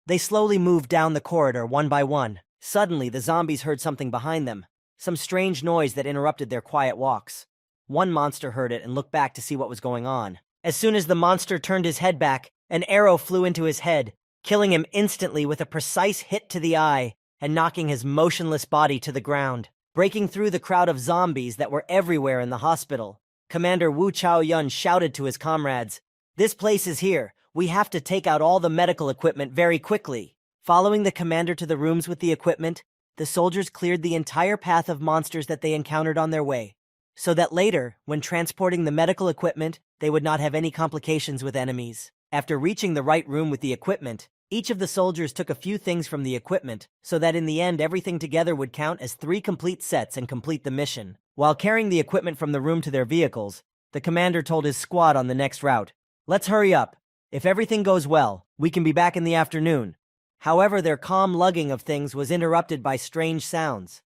They slowly moved down the corridor one by one. Suddenly, the zombies heard something behind them, some strange noise that interrupted their quiet walks. One monster heard it and looked back to see what was going on. As soon as the monster turned his head back, an arrow flew into his head, killing him instantly with a precise hit to the eye and knocking his motionless body to the ground. Breaking through the crowd of zombies that were everywhere in the hospital, Commander Wu Chaoyun shouted to his comrades, "This place is here. We have to take out all the medical equipment very quickly." Following the commander to the rooms with the equipment, the soldiers cleared the entire path of monsters that they encountered on their way, so that later, when transporting the medical equipment, they would not have any complications with enemies. After reaching the right room with the equipment, each of the soldiers took a few things from the equipment, so that in the end everything together would count as 3 complete sets and complete the mission. While carrying the equipment from the room to their vehicles, the commander told his squad on the next route, "Let's hurry up. If everything goes well, we can be back in the afternoon." However, their calm lugging of things was interrupted by strange sounds.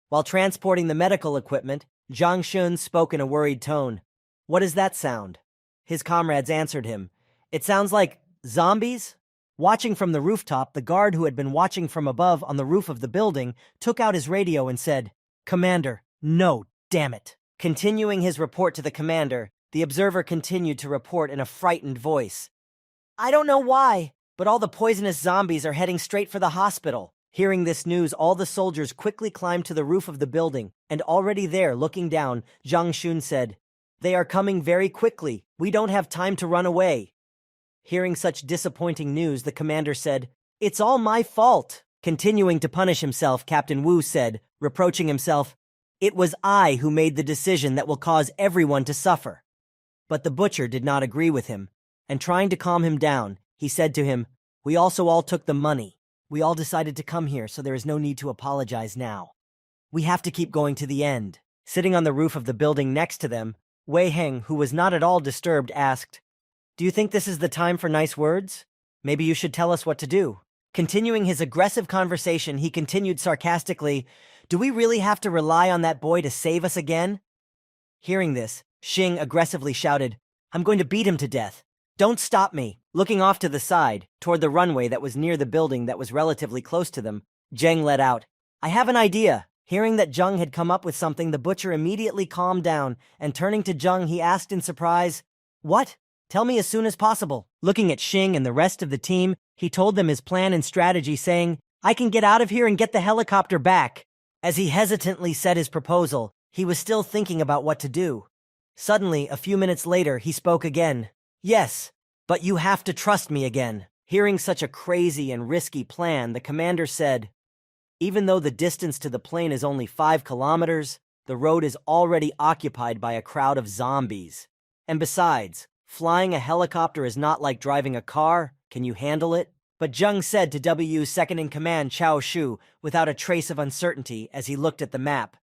While transporting the medical equipment, Zhang Shun spoke in a worried tone. "What is that sound?" His comrades answered him. "It sounds like zombies?" Watching from the rooftop, the guard who had been watching from above on the roof of the building took out his radio and said, "Commander, no, damn it." Continuing his report to the commander, the observer continued to report in a frightened voice. "I don't know why, but all the poisonous zombies are heading straight for the hospital." Hearing this news, all the soldiers quickly climbed to the roof of the building, and already there, looking down, Zhang Shun said, "They are coming very quickly. We don't have time to run away." Hearing such disappointing news, the commander said, "It's all my fault." Continuing to punish himself, Captain Wu said, reproaching himself, "It was I who made the decision that will cause everyone to suffer." But the butcher did not agree with him, and trying to calm him down, he said to him, "We also all took the money. We all decided to come here, so there is no need to apologize now. We have to keep going to the end." Sitting on the roof of the building next to them, Wei Heng, who was not at all disturbed, asked, "Do you think this is the time for nice words? Maybe you should tell us what to do." Continuing his aggressive conversation, he continued sarcastically, "Do we really have to rely on that boy to save us again?" Hearing this, Xing aggressively shouted, "I'm going to beat him to death. Don't stop me." Looking off to the side, toward the runway that was near the building that was relatively close to them, Zheng let out, "I have an idea." Hearing that Zheng had come up with something, the butcher immediately calmed down, and turning to Zheng, he asked in surprise, "What? Tell me as soon as possible." Looking at Xing and the rest of the team, he told them his plan and strategy, saying, "I can get out of here and get the helicopter back." As he hesitantly said his proposal, he was still thinking about what to do. Suddenly, a few minutes later, he spoke again. "Yes, but you have to trust me again." Hearing such a crazy and risky plan, the commander said, "Even though the distance to the plane is only 5 kilometers, the road is already occupied by a crowd of zombies. And besides, flying a helicopter is not like driving a car. Can you handle it?" But Zheng said to Wu's second-in-command Chao Shu without a trace of uncertainty as he looked at the map,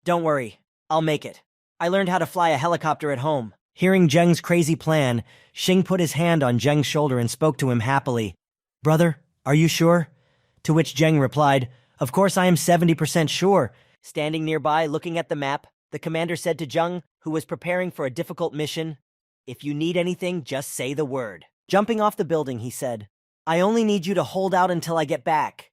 "Don't worry, I'll make it. I learned how to fly a helicopter at home." Hearing Zheng's crazy plan, Xing put his hand on Zheng's shoulder and spoke to him happily. "Brother, are you sure?" To which Zheng replied, "Of course I am 70% sure." Standing nearby, looking at the map, the commander said to Zheng, who was preparing for a difficult mission, "If you need anything, just say the word." Jumping off the building, he said, "I only need you to hold out until I get back."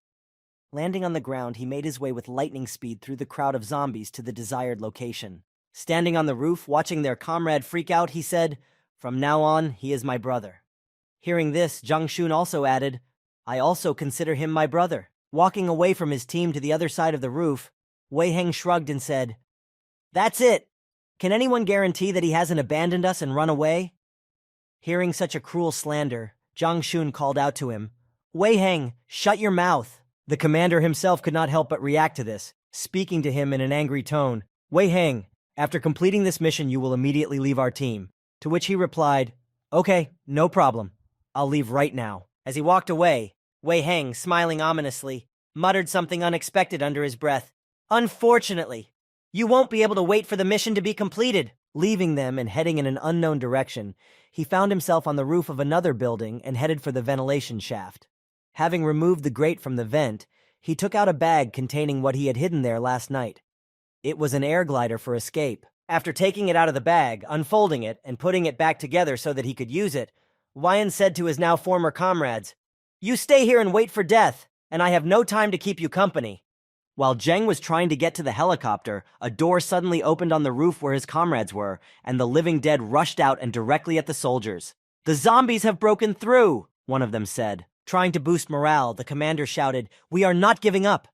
Landing on the ground, he made his way with lightning speed through the crowd of zombies to the desired location. Standing on the roof, watching their comrade freak out, he said, "From now on, he is my brother." Hearing this, Zhang Shun also added, "I also consider him my brother." Walking away from his team to the other side of the roof, Wei Heng shrugged and said, "That's it. Can anyone guarantee that he hasn't abandoned us and run away?" Hearing such a cruel slander, Zhang Shun called out to him, "Wei Heng, shut your mouth." The commander himself could not help but react to this, speaking to him in an angry tone, "Wei Heng, after completing this mission, you will immediately leave our team." To which he replied, "Okay, no problem. I'll leave right now." As he walked away, Wei Heng, smiling ominously, muttered something unexpected under his breath. Unfortunately, you won't be able to wait for the mission to be completed. Leaving them and heading in an unknown direction, he found himself on the roof of another building and headed for the ventilation shaft. Having removed the grate from the vent, he took out a bag containing what he had hidden there last night. It was an air glider for escape. After taking it out of the bag, unfolding it, and putting it back together so that he could use it, Wyan said to his now former comrades, "You stay here and wait for death, and I have no time to keep you company." While Zheng was trying to get to the helicopter, a door suddenly opened on the roof where his comrades were, and the living dead rushed out and directly at the soldiers. "The zombies have broken through," one of them said. Trying to boost morale, the commander shouted, "We are not giving up."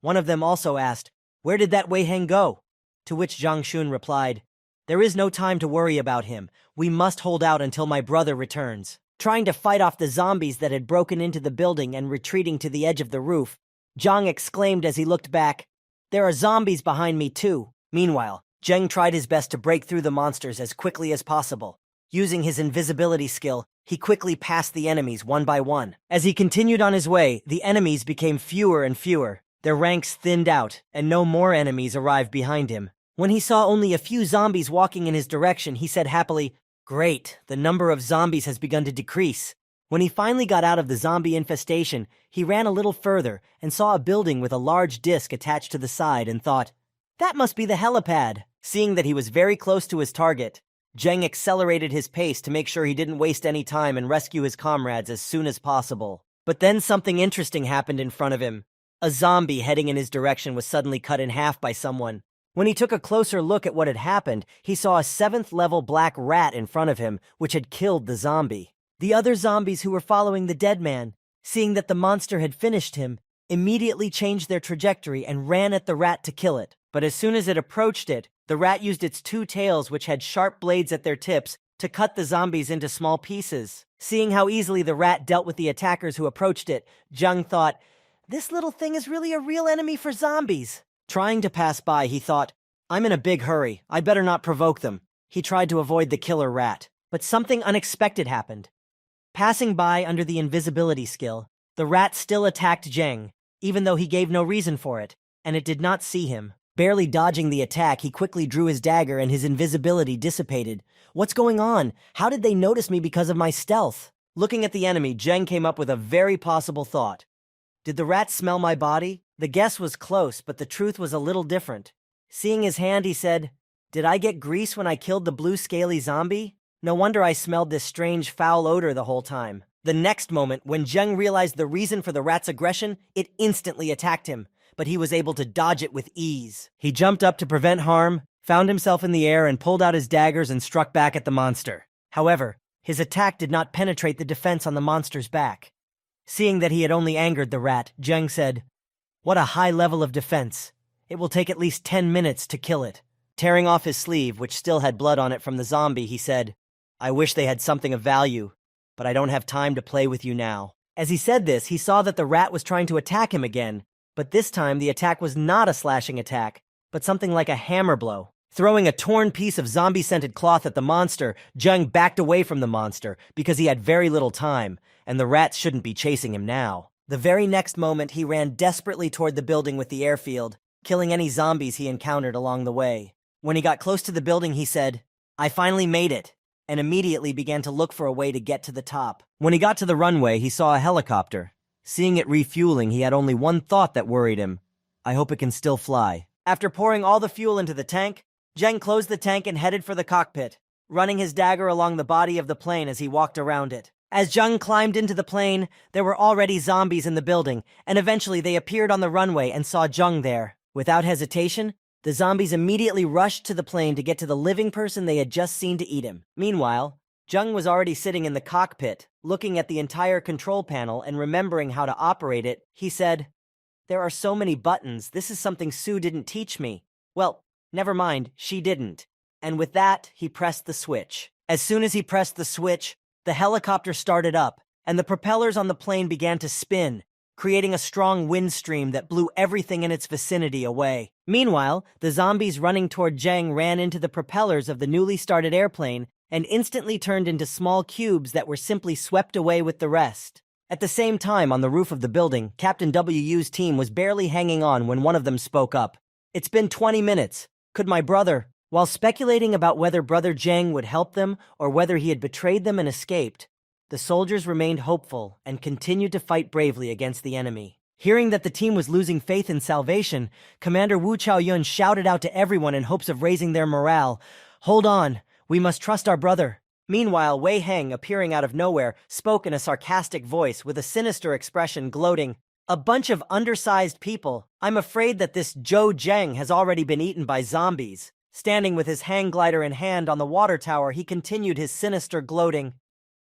One of them also asked, "Where did that Wei Heng go?" To which Zhang Xun replied, "There is no time to worry about him. We must hold out until my brother returns." Trying to fight off the zombies that had broken into the building and retreating to the edge of the roof, Zhang exclaimed as he looked back, "There are zombies behind me too." Meanwhile, Zheng tried his best to break through the monsters as quickly as possible. Using his invisibility skill, he quickly passed the enemies one by one. As he continued on his way, the enemies became fewer and fewer. Their ranks thinned out, and no more enemies arrived behind him. When he saw only a few zombies walking in his direction, he said happily, "Great, the number of zombies has begun to decrease." When he finally got out of the zombie infestation, he ran a little further and saw a building with a large disc attached to the side and thought, "That must be the helipad." Seeing that he was very close to his target, Zheng accelerated his pace to make sure he didn't waste any time and rescue his comrades as soon as possible. But then something interesting happened in front of him. A zombie heading in his direction was suddenly cut in half by someone. When he took a closer look at what had happened, he saw a 7th-level black rat in front of him, which had killed the zombie. The other zombies who were following the dead man, seeing that the monster had finished him, immediately changed their trajectory and ran at the rat to kill it. But as soon as it approached it, the rat used its 2 tails, which had sharp blades at their tips, to cut the zombies into small pieces. Seeing how easily the rat dealt with the attackers who approached it, Zheng thought, "This little thing is really a real enemy for zombies." Trying to pass by, he thought, "I'm in a big hurry. I better not provoke them." He tried to avoid the killer rat, but something unexpected happened. Passing by under the invisibility skill, the rat still attacked Zheng, even though he gave no reason for it, and it did not see him. Barely dodging the attack, he quickly drew his dagger and his invisibility dissipated. "What's going on? How did they notice me because of my stealth?" Looking at the enemy, Zheng came up with a very possible thought. Did the rat smell my body? The guess was close, but the truth was a little different. Seeing his hand, he said, "Did I get grease when I killed the blue scaly zombie? No wonder I smelled this strange foul odor the whole time." The next moment, when Zheng realized the reason for the rat's aggression, it instantly attacked him, but he was able to dodge it with ease. He jumped up to prevent harm, found himself in the air, and pulled out his daggers and struck back at the monster. However, his attack did not penetrate the defense on the monster's back. Seeing that he had only angered the rat, Zheng said, "What a high level of defense. It will take at least 10 minutes to kill it." Tearing off his sleeve, which still had blood on it from the zombie, he said, "I wish they had something of value, but I don't have time to play with you now." As he said this, he saw that the rat was trying to attack him again, but this time the attack was not a slashing attack, but something like a hammer blow. Throwing a torn piece of zombie-scented cloth at the monster, Zheng backed away from the monster because he had very little time, and the rat shouldn't be chasing him now. The very next moment, he ran desperately toward the building with the airfield, killing any zombies he encountered along the way. When he got close to the building, he said, "I finally made it," and immediately began to look for a way to get to the top. When he got to the runway, he saw a helicopter. Seeing it refueling, he had only one thought that worried him. "I hope it can still fly." After pouring all the fuel into the tank, Zheng closed the tank and headed for the cockpit, running his dagger along the body of the plane as he walked around it. As Zheng climbed into the plane, there were already zombies in the building, and eventually they appeared on the runway and saw Zheng there. Without hesitation, the zombies immediately rushed to the plane to get to the living person they had just seen to eat him. Meanwhile, Zheng was already sitting in the cockpit, looking at the entire control panel and remembering how to operate it. He said, "There are so many buttons. This is something Sue didn't teach me." Well, never mind, she didn't. And with that, he pressed the switch. As soon as he pressed the switch, the helicopter started up, and the propellers on the plane began to spin, creating a strong wind stream that blew everything in its vicinity away. Meanwhile, the zombies running toward Zheng ran into the propellers of the newly started airplane and instantly turned into small cubes that were simply swept away with the rest. At the same time, on the roof of the building, Captain WU's team was barely hanging on when one of them spoke up. "It's been 20 minutes. Could my brother..." While speculating about whether Brother Zhang would help them or whether he had betrayed them and escaped, the soldiers remained hopeful and continued to fight bravely against the enemy. Hearing that the team was losing faith in salvation, Commander Wu Chaoyun shouted out to everyone in hopes of raising their morale, "Hold on, we must trust our brother." Meanwhile, Wei Heng, appearing out of nowhere, spoke in a sarcastic voice with a sinister expression, gloating, "A bunch of undersized people. I'm afraid that this Zhou Zheng has already been eaten by zombies." Standing with his hang glider in hand on the water tower, he continued his sinister gloating.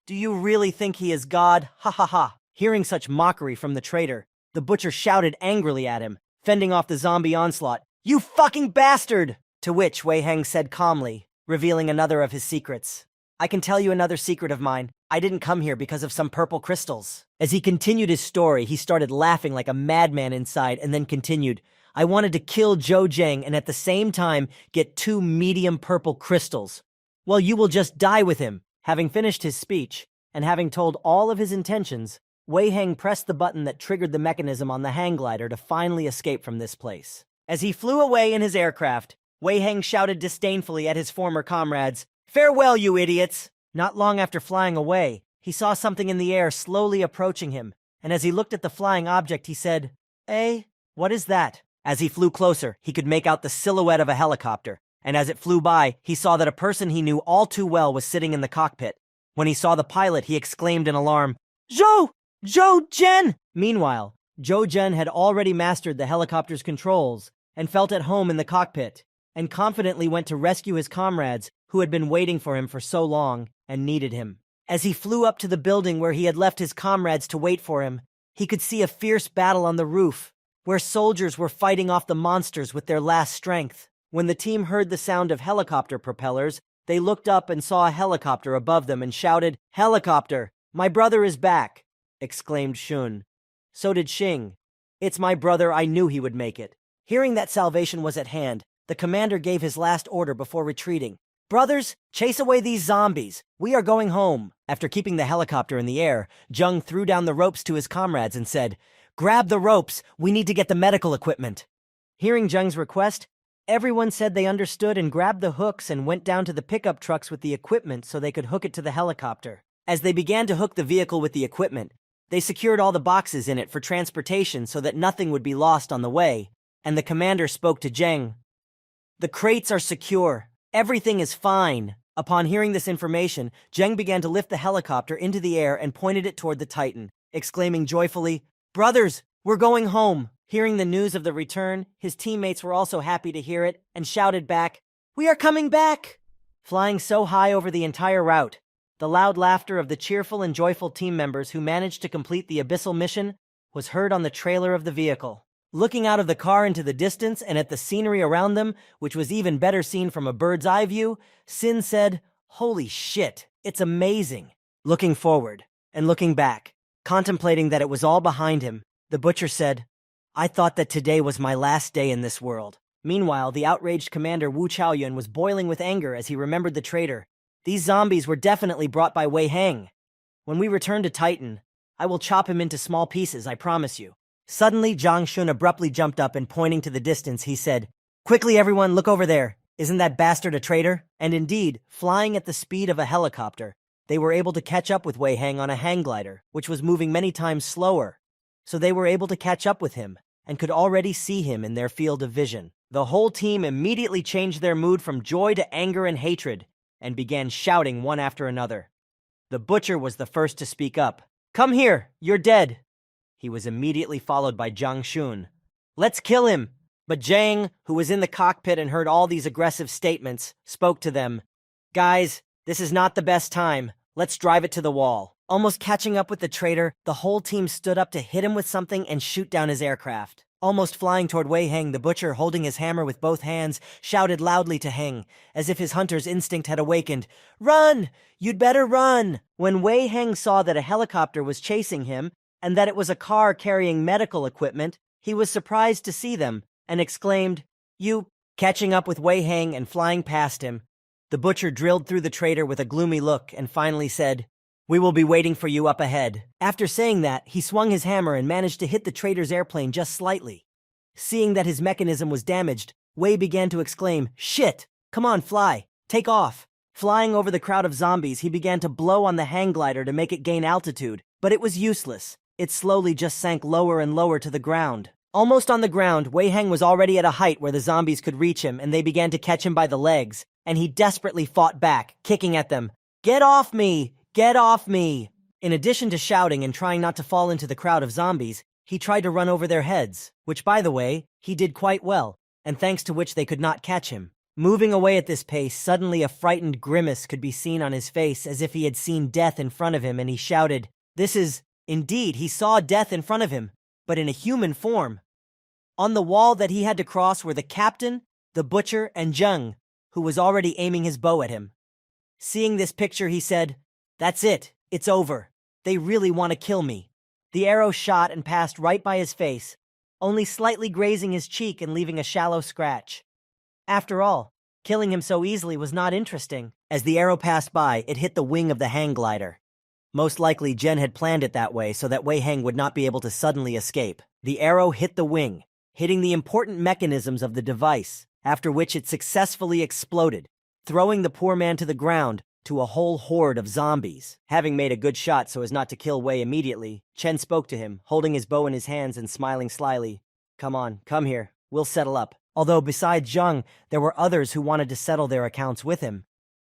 "Do you really think he is God? Ha ha ha." Hearing such mockery from the traitor, the butcher shouted angrily at him, fending off the zombie onslaught, "You fucking bastard!" To which Wei Heng said calmly, revealing another of his secrets. "I can tell you another secret of mine. I didn't come here because of some purple crystals." As he continued his story, he started laughing like a madman inside and then continued, "I wanted to kill Zhou Zheng and at the same time get 2 medium purple crystals. Well, you will just die with him." Having finished his speech, and having told all of his intentions, Wei Heng pressed the button that triggered the mechanism on the hang glider to finally escape from this place. As he flew away in his aircraft, Wei Heng shouted disdainfully at his former comrades, "Farewell, you idiots!" Not long after flying away, he saw something in the air slowly approaching him, and as he looked at the flying object, he said, "Eh, what is that?" As he flew closer, he could make out the silhouette of a helicopter, and as it flew by, he saw that a person he knew all too well was sitting in the cockpit. When he saw the pilot, he exclaimed in alarm, Zhou Zhen!" Meanwhile, Zhou Zhen had already mastered the helicopter's controls and felt at home in the cockpit, and confidently went to rescue his comrades who had been waiting for him for so long and needed him. As he flew up to the building where he had left his comrades to wait for him, he could see a fierce battle on the roof, where soldiers were fighting off the monsters with their last strength. When the team heard the sound of helicopter propellers, they looked up and saw a helicopter above them and shouted, "Helicopter, my brother is back!" exclaimed Shun. So did Xing. "It's my brother, I knew he would make it." Hearing that salvation was at hand, the commander gave his last order before retreating. "Brothers, chase away these zombies. We are going home." After keeping the helicopter in the air, Zheng threw down the ropes to his comrades and said, "Grab the ropes, we need to get the medical equipment." Hearing Zheng's request, everyone said they understood and grabbed the hooks and went down to the pickup trucks with the equipment so they could hook it to the helicopter. As they began to hook the vehicle with the equipment, they secured all the boxes in it for transportation so that nothing would be lost on the way, and the commander spoke to Zheng. "The crates are secure. Everything is fine." Upon hearing this information, Zheng began to lift the helicopter into the air and pointed it toward the Titan, exclaiming joyfully, "Brothers, we're going home." Hearing the news of the return, his teammates were also happy to hear it and shouted back, "We are coming back!" Flying so high over the entire route, the loud laughter of the cheerful and joyful team members who managed to complete the abyssal mission was heard on the trailer of the vehicle. Looking out of the car into the distance and at the scenery around them, which was even better seen from a bird's eye view, Sin said, "Holy shit, it's amazing." Looking forward and looking back, contemplating that it was all behind him, the butcher said, "I thought that today was my last day in this world." Meanwhile, the outraged commander Wu Chaoyun was boiling with anger as he remembered the traitor. These zombies were definitely brought by Wei Heng. "When we return to Titan, I will chop him into small pieces, I promise you." Suddenly, Zhang Shun abruptly jumped up and pointing to the distance, he said, "Quickly everyone, look over there. Isn't that bastard a traitor?" And indeed, flying at the speed of a helicopter, they were able to catch up with Wei Heng on a hang glider, which was moving many times slower. So they were able to catch up with him and could already see him in their field of vision. The whole team immediately changed their mood from joy to anger and hatred and began shouting one after another. The butcher was the first to speak up. "Come here, you're dead." He was immediately followed by Zhang Shun. "Let's kill him." But Zhang, who was in the cockpit and heard all these aggressive statements, spoke to them. "Guys, this is not the best time. Let's drive it to the wall." Almost catching up with the traitor, the whole team stood up to hit him with something and shoot down his aircraft. Almost flying toward Wei Heng, the butcher, holding his hammer with both hands, shouted loudly to Heng, as if his hunter's instinct had awakened, "Run! You'd better run!" When Wei Heng saw that a helicopter was chasing him, and that it was a car carrying medical equipment, he was surprised to see them, and exclaimed, "You..." Catching up with Wei Heng and flying past him, the butcher drilled through the traitor with a gloomy look and finally said, We will be waiting for you up ahead. After saying that, he swung his hammer and managed to hit the traitor's airplane just slightly. Seeing that his mechanism was damaged, Wei began to exclaim, "Shit! Come on, fly! Take off!" Flying over the crowd of zombies, he began to blow on the hang glider to make it gain altitude, but it was useless. It slowly just sank lower and lower to the ground. Almost on the ground, Wei Heng was already at a height where the zombies could reach him, and they began to catch him by the legs, and he desperately fought back, kicking at them. "Get off me! Get off me!" In addition to shouting and trying not to fall into the crowd of zombies, he tried to run over their heads, which, by the way, he did quite well, and thanks to which they could not catch him. Moving away at this pace, suddenly a frightened grimace could be seen on his face as if he had seen death in front of him, and he shouted, Indeed, he saw death in front of him, but in a human form. On the wall that he had to cross were the captain, the butcher, and Zheng, who was already aiming his bow at him. Seeing this picture, he said, "That's it. It's over. They really want to kill me." The arrow shot and passed right by his face, only slightly grazing his cheek and leaving a shallow scratch. After all, killing him so easily was not interesting. As the arrow passed by, it hit the wing of the hang glider. Most likely, Jen had planned it that way so that Wei Heng would not be able to suddenly escape. The arrow hit the wing, hitting the important mechanisms of the device, after which it successfully exploded, throwing the poor man to the ground to a whole horde of zombies. Having made a good shot so as not to kill Wei immediately, Chen spoke to him, holding his bow in his hands and smiling slyly. "Come on, come here. We'll settle up." Although besides Zheng, there were others who wanted to settle their accounts with him.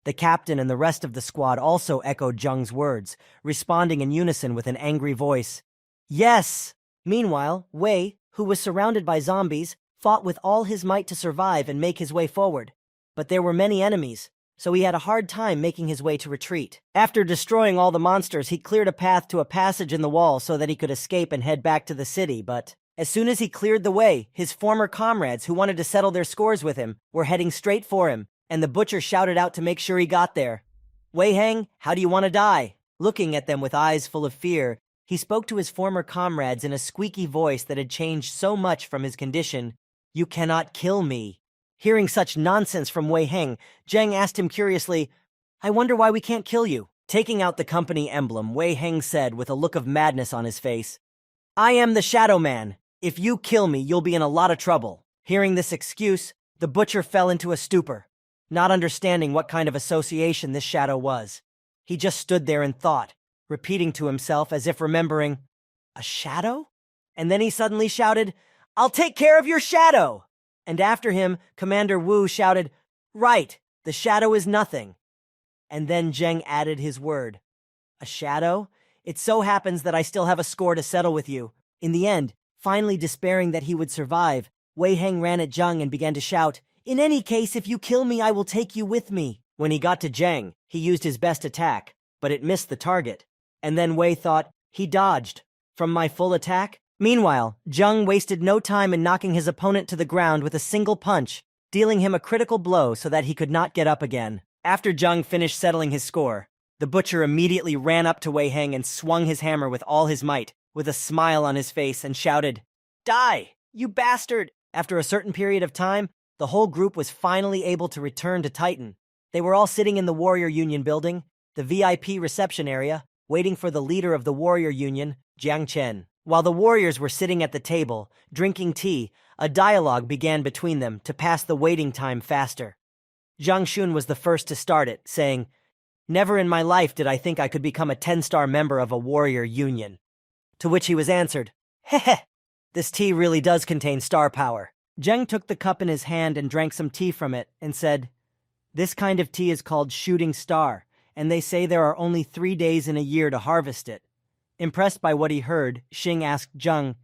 The captain and the rest of the squad also echoed Zheng's words, responding in unison with an angry voice. "Yes!" Meanwhile, Wei, who was surrounded by zombies, fought with all his might to survive and make his way forward. But there were many enemies, so he had a hard time making his way to retreat. After destroying all the monsters, he cleared a path to a passage in the wall so that he could escape and head back to the city, but as soon as he cleared the way, his former comrades who wanted to settle their scores with him were heading straight for him, and the butcher shouted out to make sure he got there. "Wei Heng, how do you want to die?" Looking at them with eyes full of fear, he spoke to his former comrades in a squeaky voice that had changed so much from his condition. "You cannot kill me." Hearing such nonsense from Wei Heng, Zheng asked him curiously, "I wonder why we can't kill you." Taking out the company emblem, Wei Heng said with a look of madness on his face, "I am the Shadow Man. If you kill me, you'll be in a lot of trouble." Hearing this excuse, the butcher fell into a stupor, not understanding what kind of association this shadow was. He just stood there in thought, repeating to himself as if remembering, "A shadow?" And then he suddenly shouted, "I'll take care of your shadow!" And after him, Commander Wu shouted, "Right, the shadow is nothing." And then Zheng added his word, "A shadow? It so happens that I still have a score to settle with you." In the end, finally despairing that he would survive, Wei Heng ran at Zheng and began to shout, "In any case, if you kill me, I will take you with me." When he got to Zheng, he used his best attack, but it missed the target. And then Wei thought, he dodged from my full attack? Meanwhile, Zheng wasted no time in knocking his opponent to the ground with a single punch, dealing him a critical blow so that he could not get up again. After Zheng finished settling his score, the butcher immediately ran up to Wei Heng and swung his hammer with all his might, with a smile on his face, and shouted, "Die, you bastard!" After a certain period of time, the whole group was finally able to return to Titan. They were all sitting in the Warrior Union building, the VIP reception area, waiting for the leader of the Warrior Union, Jiang Chen. While the warriors were sitting at the table, drinking tea, a dialogue began between them to pass the waiting time faster. Zhang Xun was the first to start it, saying, "Never in my life did I think I could become a 10-star member of a Warrior Union." To which he was answered, "Heh, this tea really does contain star power." Zheng took the cup in his hand and drank some tea from it and said, "This kind of tea is called Shooting Star, and they say there are only 3 days in a year to harvest it." Impressed by what he heard, Xing asked Zheng,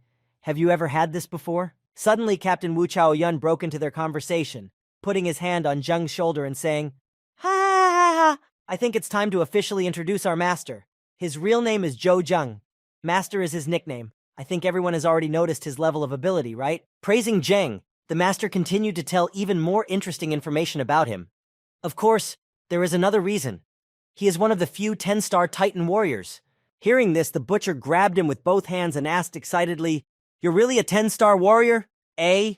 "Have you ever had this before?" Suddenly, Captain Wu Chaoyun broke into their conversation, putting his hand on Zheng's shoulder and saying, "Ha ha ha ha! I think it's time to officially introduce our master. His real name is Zhou Zheng. Master is his nickname. I think everyone has already noticed his level of ability, right?" Praising Zheng, the master continued to tell even more interesting information about him. Of course, there is another reason. He is one of the few 10-star Titan warriors. Hearing this, the butcher grabbed him with both hands and asked excitedly, "You're really a 10-star warrior, eh?"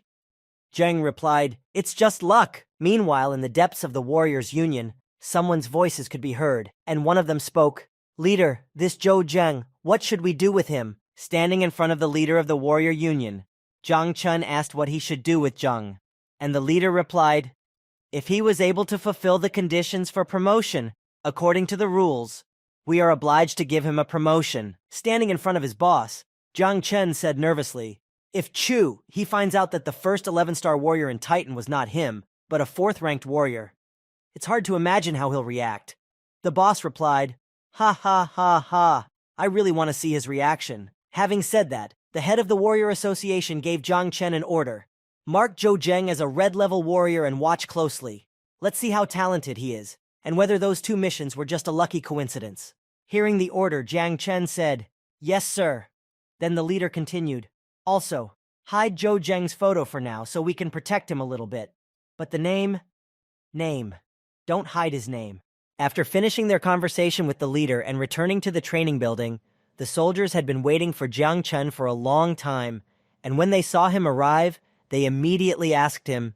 Zheng replied, "It's just luck." Meanwhile, in the depths of the Warriors' Union, someone's voices could be heard, and one of them spoke, "Leader, this Zhou Zheng, what should we do with him?" Standing in front of the leader of the warrior union, Jiang Chun asked what he should do with Zheng. And the leader replied, "If he was able to fulfill the conditions for promotion, according to the rules, we are obliged to give him a promotion." Standing in front of his boss, Jiang Chen said nervously, "If he finds out that the first 11-star warrior in Titan was not him, but a 4th-ranked warrior, it's hard to imagine how he'll react." The boss replied, "Ha ha ha ha, I really want to see his reaction." Having said that, the head of the Warrior Association gave Jiang Chen an order. "Mark Zhou Zheng as a red-level warrior and watch closely. Let's see how talented he is, and whether those 2 missions were just a lucky coincidence." Hearing the order, Jiang Chen said, "Yes, sir." Then the leader continued, "Also, hide Zhou Zheng's photo for now so we can protect him a little bit. But the name? Don't hide his name." After finishing their conversation with the leader and returning to the training building, the soldiers had been waiting for Jiang Chen for a long time, and when they saw him arrive, they immediately asked him,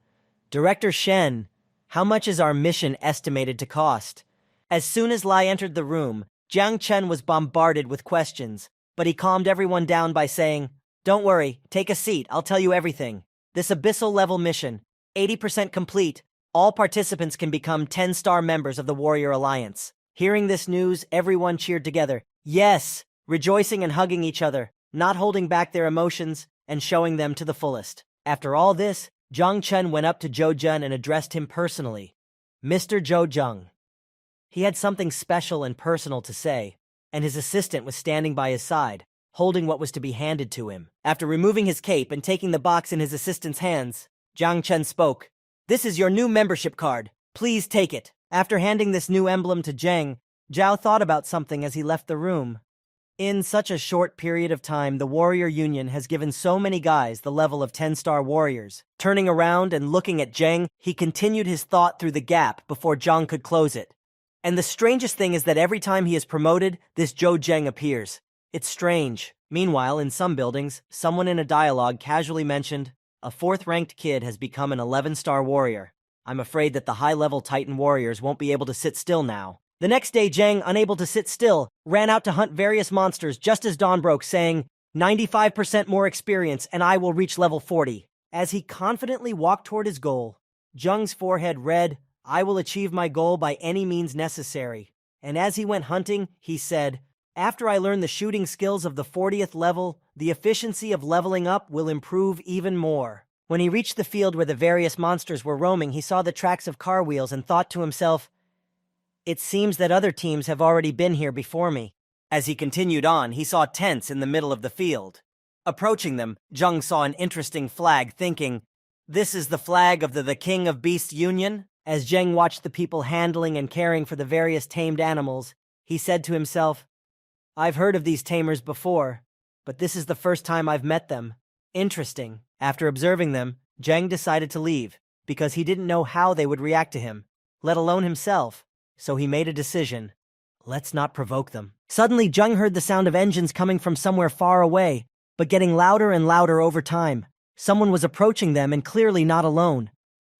"Director Shen, how much is our mission estimated to cost?" As soon as Lai entered the room, Jiang Chen was bombarded with questions, but he calmed everyone down by saying, "Don't worry, take a seat, I'll tell you everything. This abyssal-level mission, 80% complete, all participants can become 10-star members of the Warrior Alliance." Hearing this news, everyone cheered together, "Yes!" rejoicing and hugging each other, not holding back their emotions, and showing them to the fullest. After all this, Jiang Chen went up to Zhou Zheng and addressed him personally. "Mr. Zhou Zheng." He had something special and personal to say, and his assistant was standing by his side, holding what was to be handed to him. After removing his cape and taking the box in his assistant's hands, Jiang Chen spoke, "This is your new membership card. Please take it." After handing this new emblem to Zheng, Zhao thought about something as he left the room. In such a short period of time, the Warrior Union has given so many guys the level of 10-star warriors. Turning around and looking at Zheng, he continued his thought through the gap before Zhang could close it. And the strangest thing is that every time he is promoted, this Zhou Zheng appears. It's strange. Meanwhile, in some buildings, someone in a dialogue casually mentioned, "A 4th-ranked kid has become an 11-star warrior. I'm afraid that the high-level Titan warriors won't be able to sit still now." The next day, Zheng, unable to sit still, ran out to hunt various monsters just as dawn broke, saying, 95% more experience and I will reach level 40. As he confidently walked toward his goal, Zheng's forehead read, "I will achieve my goal by any means necessary." And as he went hunting, he said, "After I learn the shooting skills of the 40th level, the efficiency of leveling up will improve even more." When he reached the field where the various monsters were roaming, he saw the tracks of car wheels and thought to himself, "It seems that other teams have already been here before me." As he continued on, he saw tents in the middle of the field. Approaching them, Zheng saw an interesting flag, thinking, "This is the flag of the King of Beasts Union?" As Zheng watched the people handling and caring for the various tamed animals, he said to himself, "I've heard of these tamers before, but this is the first time I've met them. Interesting." After observing them, Zheng decided to leave, because he didn't know how they would react to him, let alone himself. So he made a decision. Let's not provoke them. Suddenly, Zheng heard the sound of engines coming from somewhere far away, but getting louder and louder over time. Someone was approaching them and clearly not alone.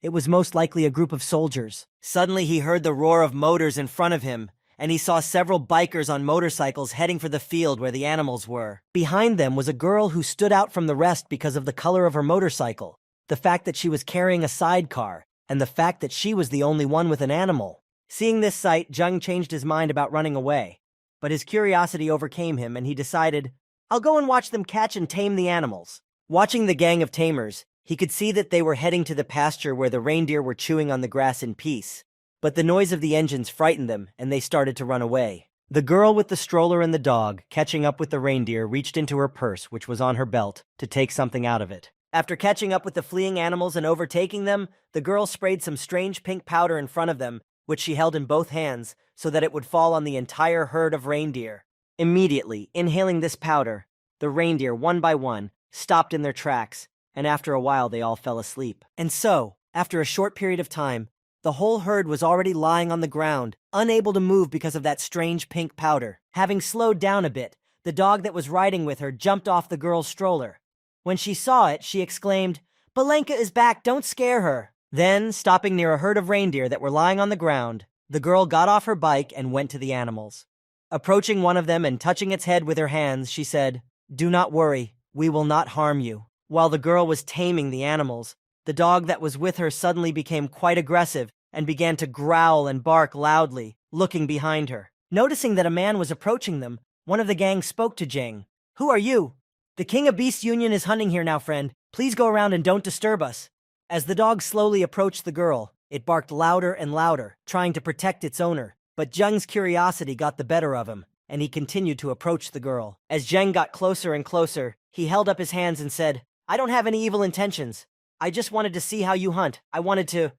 It was most likely a group of soldiers. Suddenly, he heard the roar of motors in front of him, and he saw several bikers on motorcycles heading for the field where the animals were. Behind them was a girl who stood out from the rest because of the color of her motorcycle, the fact that she was carrying a sidecar, and the fact that she was the only one with an animal. Seeing this sight, Zheng changed his mind about running away, but his curiosity overcame him and he decided, "I'll go and watch them catch and tame the animals." Watching the gang of tamers, he could see that they were heading to the pasture where the reindeer were chewing on the grass in peace, but the noise of the engines frightened them and they started to run away. The girl with the stroller and the dog, catching up with the reindeer, reached into her purse, which was on her belt, to take something out of it. After catching up with the fleeing animals and overtaking them, the girl sprayed some strange pink powder in front of them, which she held in both hands, so that it would fall on the entire herd of reindeer. Immediately, inhaling this powder, the reindeer, one by one, stopped in their tracks, and after a while they all fell asleep. And so, after a short period of time, the whole herd was already lying on the ground, unable to move because of that strange pink powder. Having slowed down a bit, the dog that was riding with her jumped off the girl's stroller. When she saw it, she exclaimed, "Belenka is back, don't scare her." Then, stopping near a herd of reindeer that were lying on the ground, the girl got off her bike and went to the animals. Approaching one of them and touching its head with her hands, she said, "Do not worry, we will not harm you." While the girl was taming the animals, the dog that was with her suddenly became quite aggressive and began to growl and bark loudly, looking behind her. Noticing that a man was approaching them, one of the gang spoke to Jang. "Who are you?" "The King of Beasts Union is hunting here now, friend. Please go around and don't disturb us." As the dog slowly approached the girl, it barked louder and louder, trying to protect its owner. But Jung's curiosity got the better of him, and he continued to approach the girl. As Jung got closer and closer, he held up his hands and said, "I don't have any evil intentions. I just wanted to see how you hunt. I wanted to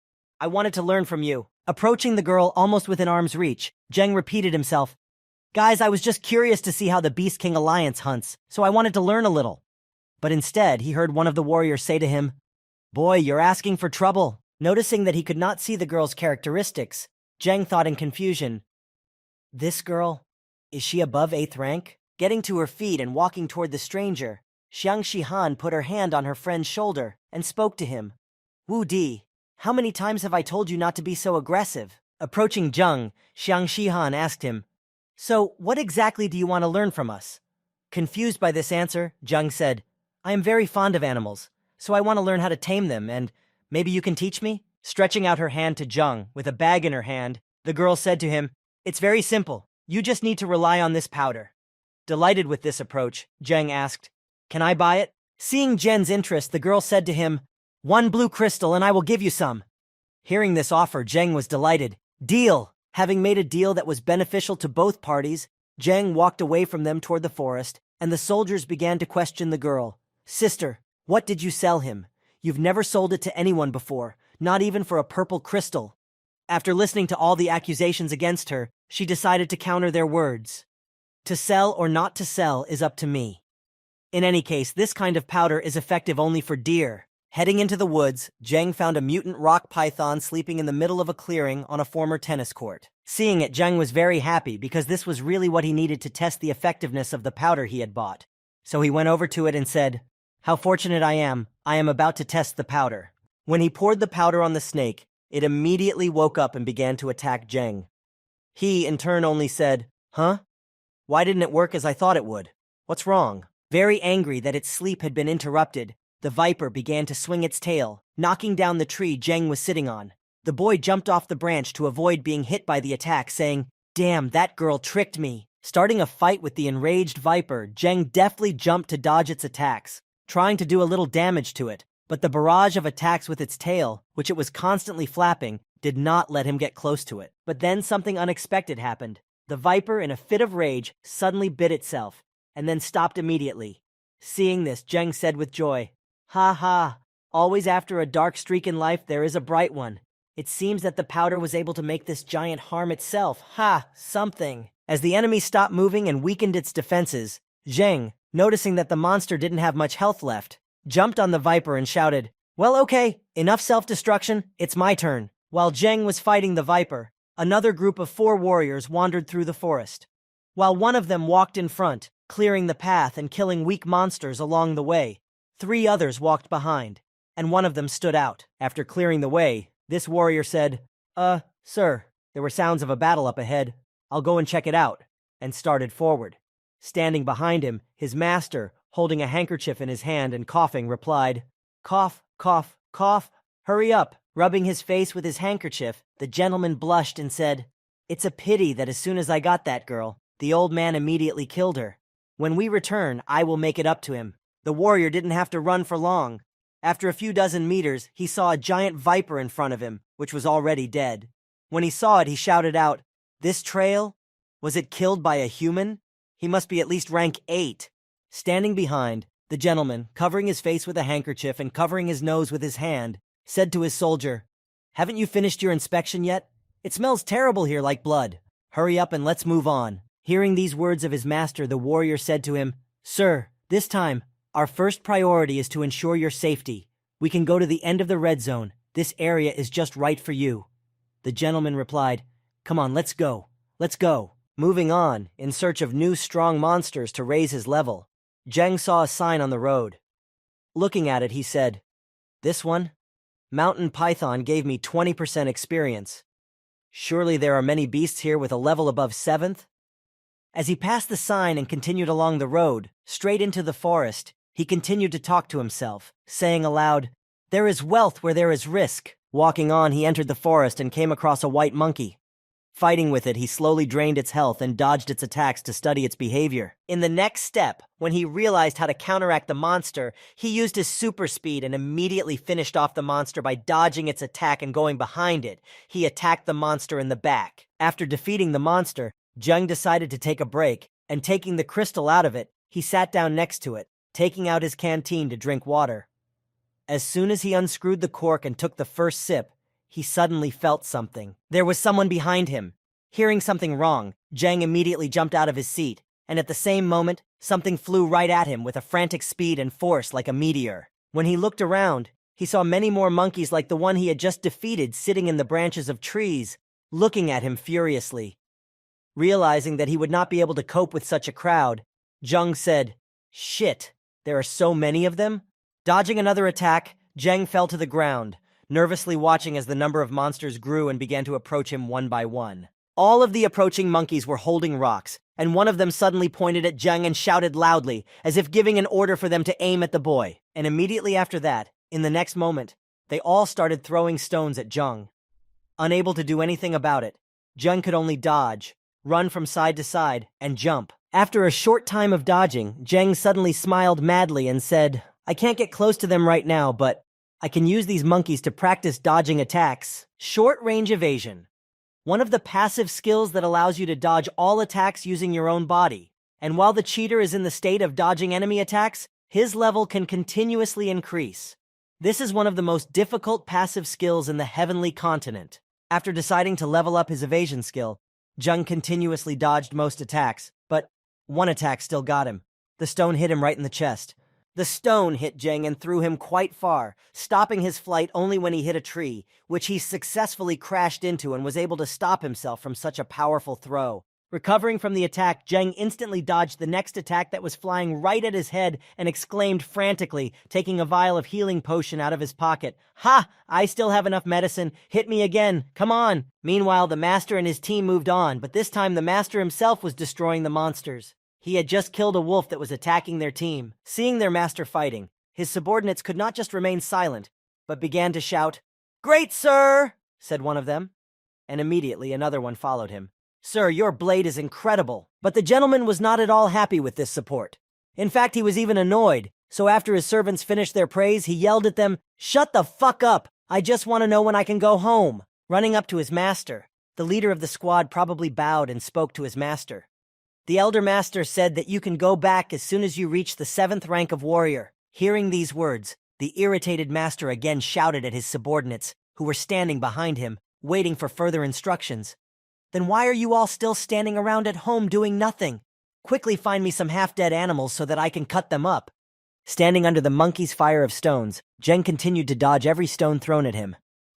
learn from you." Approaching the girl almost within arm's reach, Jung repeated himself, "Guys, I was just curious to see how the Beast King Alliance hunts, so I wanted to learn a little." But instead, he heard one of the warriors say to him, "Boy, you're asking for trouble." Noticing that he could not see the girl's characteristics, Jang thought in confusion, "This girl, is she above 8th rank?" Getting to her feet and walking toward the stranger, Xiang Shihan put her hand on her friend's shoulder and spoke to him. "Wu Di, how many times have I told you not to be so aggressive?" Approaching Jung, Xiang Shihan asked him, "So, what exactly do you want to learn from us?" Confused by this answer, Jung said, "I am very fond of animals, so I want to learn how to tame them, and maybe you can teach me?" Stretching out her hand to Jung, with a bag in her hand, the girl said to him, "It's very simple. You just need to rely on this powder." Delighted with this approach, Jung asked, "Can I buy it?" Seeing Jen's interest, the girl said to him, "1 blue crystal and I will give you some." Hearing this offer, Jeng was delighted. Deal! Having made a deal that was beneficial to both parties, Jeng walked away from them toward the forest, and the soldiers began to question the girl. "Sister, what did you sell him? You've never sold it to anyone before, not even for a purple crystal." After listening to all the accusations against her, she decided to counter their words. "To sell or not to sell is up to me. In any case, this kind of powder is effective only for deer." Heading into the woods, Jeng found a mutant rock python sleeping in the middle of a clearing on a former tennis court. Seeing it, Jeng was very happy because this was really what he needed to test the effectiveness of the powder he had bought. So he went over to it and said, "How fortunate I am about to test the powder." When he poured the powder on the snake, it immediately woke up and began to attack Jeng. He, in turn, only said, "Huh? Why didn't it work as I thought it would? What's wrong?" Very angry that its sleep had been interrupted, the viper began to swing its tail, knocking down the tree Jeng was sitting on. The boy jumped off the branch to avoid being hit by the attack, saying, "Damn, that girl tricked me." Starting a fight with the enraged viper, Jeng deftly jumped to dodge its attacks, trying to do a little damage to it, but the barrage of attacks with its tail, which it was constantly flapping, did not let him get close to it. But then something unexpected happened. The viper, in a fit of rage, suddenly bit itself, and then stopped immediately. Seeing this, Jeng said with joy, "Ha ha, always after a dark streak in life there is a bright one. It seems that the powder was able to make this giant harm itself. Ha, something." As the enemy stopped moving and weakened its defenses, Jeng, noticing that the monster didn't have much health left, jumped on the viper and shouted, "Well, okay, enough self-destruction, it's my turn." While Jeng was fighting the viper, another group of 4 warriors wandered through the forest. While one of them walked in front, clearing the path and killing weak monsters along the way, 3 others walked behind, and one of them stood out. After clearing the way, this warrior said, Sir, there were sounds of a battle up ahead. I'll go and check it out," and started forward. Standing behind him, his master, holding a handkerchief in his hand and coughing, replied, "Cough, cough, cough, hurry up." Rubbing his face with his handkerchief, the gentleman blushed and said, "It's a pity that as soon as I got that girl, the old man immediately killed her. When we return, I will make it up to him." The warrior didn't have to run for long. After a few dozen meters, he saw a giant viper in front of him, which was already dead. When he saw it, he shouted out, "This trail? Was it killed by a human? He must be at least rank 8. Standing behind, the gentleman, covering his face with a handkerchief and covering his nose with his hand, said to his soldier, "Haven't you finished your inspection yet? It smells terrible here like blood. Hurry up and let's move on." Hearing these words of his master, the warrior said to him, "Sir, this time, our first priority is to ensure your safety. We can go to the end of the red zone. This area is just right for you." The gentleman replied, "Come on, let's go. Let's go." Moving on, in search of new strong monsters to raise his level, Jeng saw a sign on the road. Looking at it, he said, "This one? Mountain Python gave me 20% experience. Surely there are many beasts here with a level above 7th? As he passed the sign and continued along the road, straight into the forest, he continued to talk to himself, saying aloud, "There is wealth where there is risk." Walking on, he entered the forest and came across a white monkey. Fighting with it, he slowly drained its health and dodged its attacks to study its behavior. In the next step, when he realized how to counteract the monster, he used his super speed and immediately finished off the monster by dodging its attack and going behind it. He attacked the monster in the back. After defeating the monster, Jung decided to take a break, and taking the crystal out of it, he sat down next to it, taking out his canteen to drink water. As soon as he unscrewed the cork and took the first sip, he suddenly felt something. There was someone behind him. Hearing something wrong, Jang immediately jumped out of his seat, and at the same moment, something flew right at him with a frantic speed and force like a meteor. When he looked around, he saw many more monkeys like the one he had just defeated sitting in the branches of trees, looking at him furiously. Realizing that he would not be able to cope with such a crowd, Jung said, "Shit, there are so many of them?" Dodging another attack, Jang fell to the ground, nervously watching as the number of monsters grew and began to approach him one by one. All of the approaching monkeys were holding rocks, and one of them suddenly pointed at Jung and shouted loudly, as if giving an order for them to aim at the boy. And immediately after that, in the next moment, they all started throwing stones at Jung. Unable to do anything about it, Jung could only dodge, run from side to side, and jump. After a short time of dodging, Jang suddenly smiled madly and said, "I can't get close to them right now, but I can use these monkeys to practice dodging attacks." Short-range evasion. One of the passive skills that allows you to dodge all attacks using your own body. And while the cheater is in the state of dodging enemy attacks, his level can continuously increase. This is one of the most difficult passive skills in the heavenly continent. After deciding to level up his evasion skill, Jung continuously dodged most attacks, but one attack still got him. The stone hit him right in the chest. The stone hit Jung and threw him quite far, stopping his flight only when he hit a tree, which he successfully crashed into and was able to stop himself from such a powerful throw. Recovering from the attack, Jung instantly dodged the next attack that was flying right at his head and exclaimed frantically, taking a vial of healing potion out of his pocket, "Ha! I still have enough medicine. Hit me again. Come on!" Meanwhile, the master and his team moved on, but this time the master himself was destroying the monsters. He had just killed a wolf that was attacking their team. Seeing their master fighting, his subordinates could not just remain silent, but began to shout, "Great, sir!" said one of them. And immediately another one followed him. "Sir, your blade is incredible." But the gentleman was not at all happy with this support. In fact, he was even annoyed, so after his servants finished their praise, he yelled at them, "Shut the fuck up! I just want to know when I can go home." Running up to his master, the leader of the squad probably bowed and spoke to his master. The elder master said that you can go back as soon as you reach the 7th rank of warrior. Hearing these words, the irritated master again shouted at his subordinates, who were standing behind him, waiting for further instructions. "Then why are you all still standing around at home doing nothing? Quickly find me some half-dead animals so that I can cut them up." Standing under the monkey's fire of stones, Jeng continued to dodge every stone thrown at him.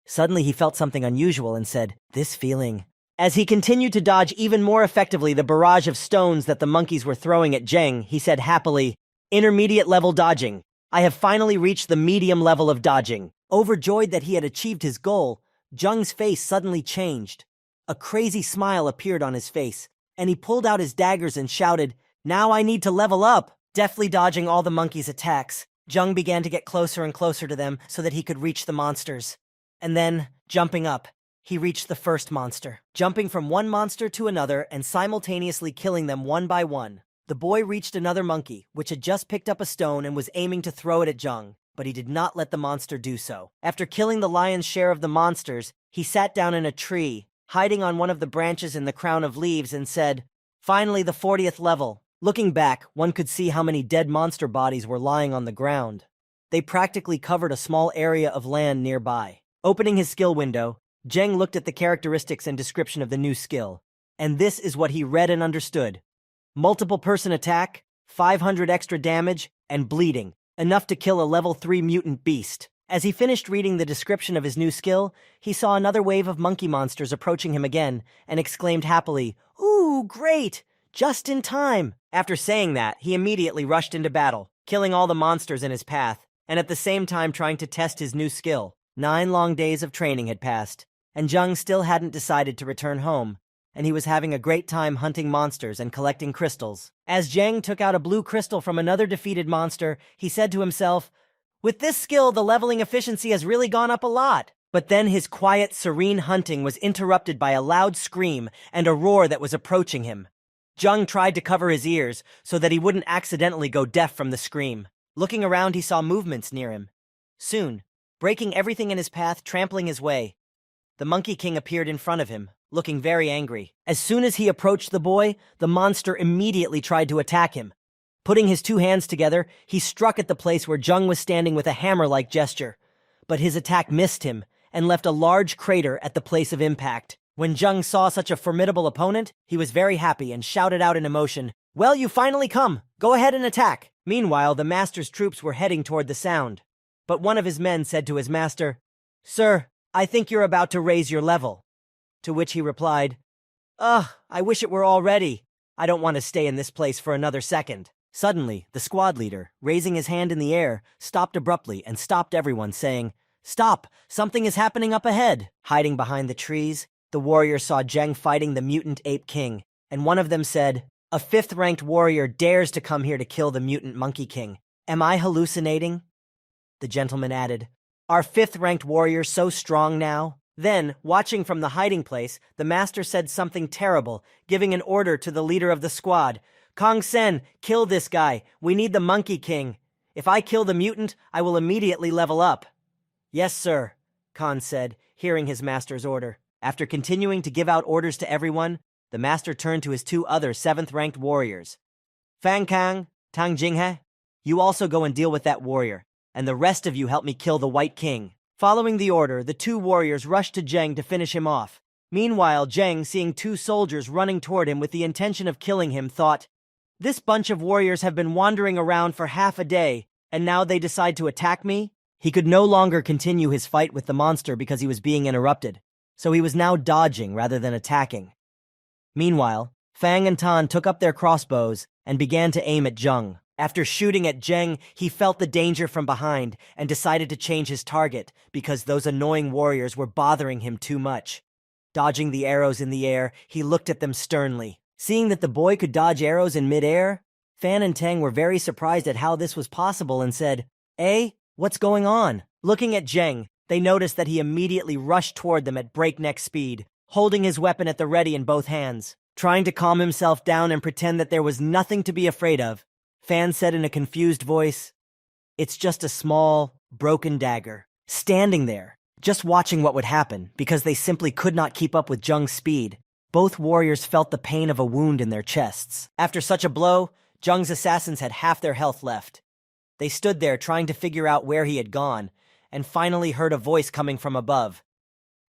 Suddenly he felt something unusual and said, "This feeling." As he continued to dodge even more effectively the barrage of stones that the monkeys were throwing at Jeng, he said happily, "Intermediate level dodging. I have finally reached the medium level of dodging." Overjoyed that he had achieved his goal, Jung's face suddenly changed. A crazy smile appeared on his face, and he pulled out his daggers and shouted, "Now I need to level up!" Deftly dodging all the monkeys' attacks, Jung began to get closer and closer to them so that he could reach the monsters. And then, jumping up, he reached the first monster, jumping from one monster to another and simultaneously killing them one by one. The boy reached another monkey, which had just picked up a stone and was aiming to throw it at Jung, but he did not let the monster do so. After killing the lion's share of the monsters, he sat down in a tree, hiding on one of the branches in the crown of leaves, and said, "Finally, the 40th level." Looking back, one could see how many dead monster bodies were lying on the ground. They practically covered a small area of land nearby. Opening his skill window, Jeng looked at the characteristics and description of the new skill, and this is what he read and understood. Multiple person attack, 500 extra damage, and bleeding, enough to kill a level 3 mutant beast. As he finished reading the description of his new skill, he saw another wave of monkey monsters approaching him again, and exclaimed happily, "Ooh, great! Just in time!" After saying that, he immediately rushed into battle, killing all the monsters in his path, and at the same time trying to test his new skill. 9 long days of training had passed, and Jung still hadn't decided to return home, and he was having a great time hunting monsters and collecting crystals. As Zhang took out a blue crystal from another defeated monster, he said to himself, "With this skill, the leveling efficiency has really gone up a lot." But then his quiet, serene hunting was interrupted by a loud scream and a roar that was approaching him. Zhang tried to cover his ears so that he wouldn't accidentally go deaf from the scream. Looking around, he saw movements near him. Soon, breaking everything in his path, trampling his way, the Monkey King appeared in front of him, looking very angry. As soon as he approached the boy, the monster immediately tried to attack him. Putting his two hands together, he struck at the place where Zhang was standing with a hammer-like gesture. But his attack missed him and left a large crater at the place of impact. When Zhang saw such a formidable opponent, he was very happy and shouted out in emotion, "Well, you finally come! Go ahead and attack!" Meanwhile, the master's troops were heading toward the sound. But one of his men said to his master, "Sir, I think you're about to raise your level." To which he replied, "Ugh, I wish it were already. I don't want to stay in this place for another second." Suddenly, the squad leader, raising his hand in the air, stopped abruptly and stopped everyone, saying, "Stop! Something is happening up ahead." Hiding behind the trees, the warriors saw Zhang fighting the mutant ape king, and one of them said, "A fifth-ranked warrior dares to come here to kill the mutant monkey king. Am I hallucinating?" The gentleman added, "Are fifth-ranked warriors so strong now?" Then, watching from the hiding place, the master said something terrible, giving an order to the leader of the squad. "Kong Sen, kill this guy. We need the Monkey King. If I kill the mutant, I will immediately level up." "Yes, sir," Khan said, hearing his master's order. After continuing to give out orders to everyone, the master turned to his two other seventh-ranked warriors. "Fang Kang, Tang Jinghe, you also go and deal with that warrior, and the rest of you help me kill the White King." Following the order, the two warriors rushed to Zhang to finish him off. Meanwhile, Zhang, seeing two soldiers running toward him with the intention of killing him, thought, "This bunch of warriors have been wandering around for half a day, and now they decide to attack me?" He could no longer continue his fight with the monster because he was being interrupted, so he was now dodging rather than attacking. Meanwhile, Fang and Tan took up their crossbows and began to aim at Zhang. After shooting at Zhang, he felt the danger from behind and decided to change his target because those annoying warriors were bothering him too much. Dodging the arrows in the air, he looked at them sternly. Seeing that the boy could dodge arrows in mid-air, Fan and Tang were very surprised at how this was possible and said, "Eh, what's going on?" Looking at Zhang, they noticed that he immediately rushed toward them at breakneck speed, holding his weapon at the ready in both hands. Trying to calm himself down and pretend that there was nothing to be afraid of, Fan said in a confused voice, "It's just a small, broken dagger." Standing there, just watching what would happen, because they simply could not keep up with Zhang's speed, both warriors felt the pain of a wound in their chests. After such a blow, Zhang's assassins had half their health left. They stood there trying to figure out where he had gone, and finally heard a voice coming from above.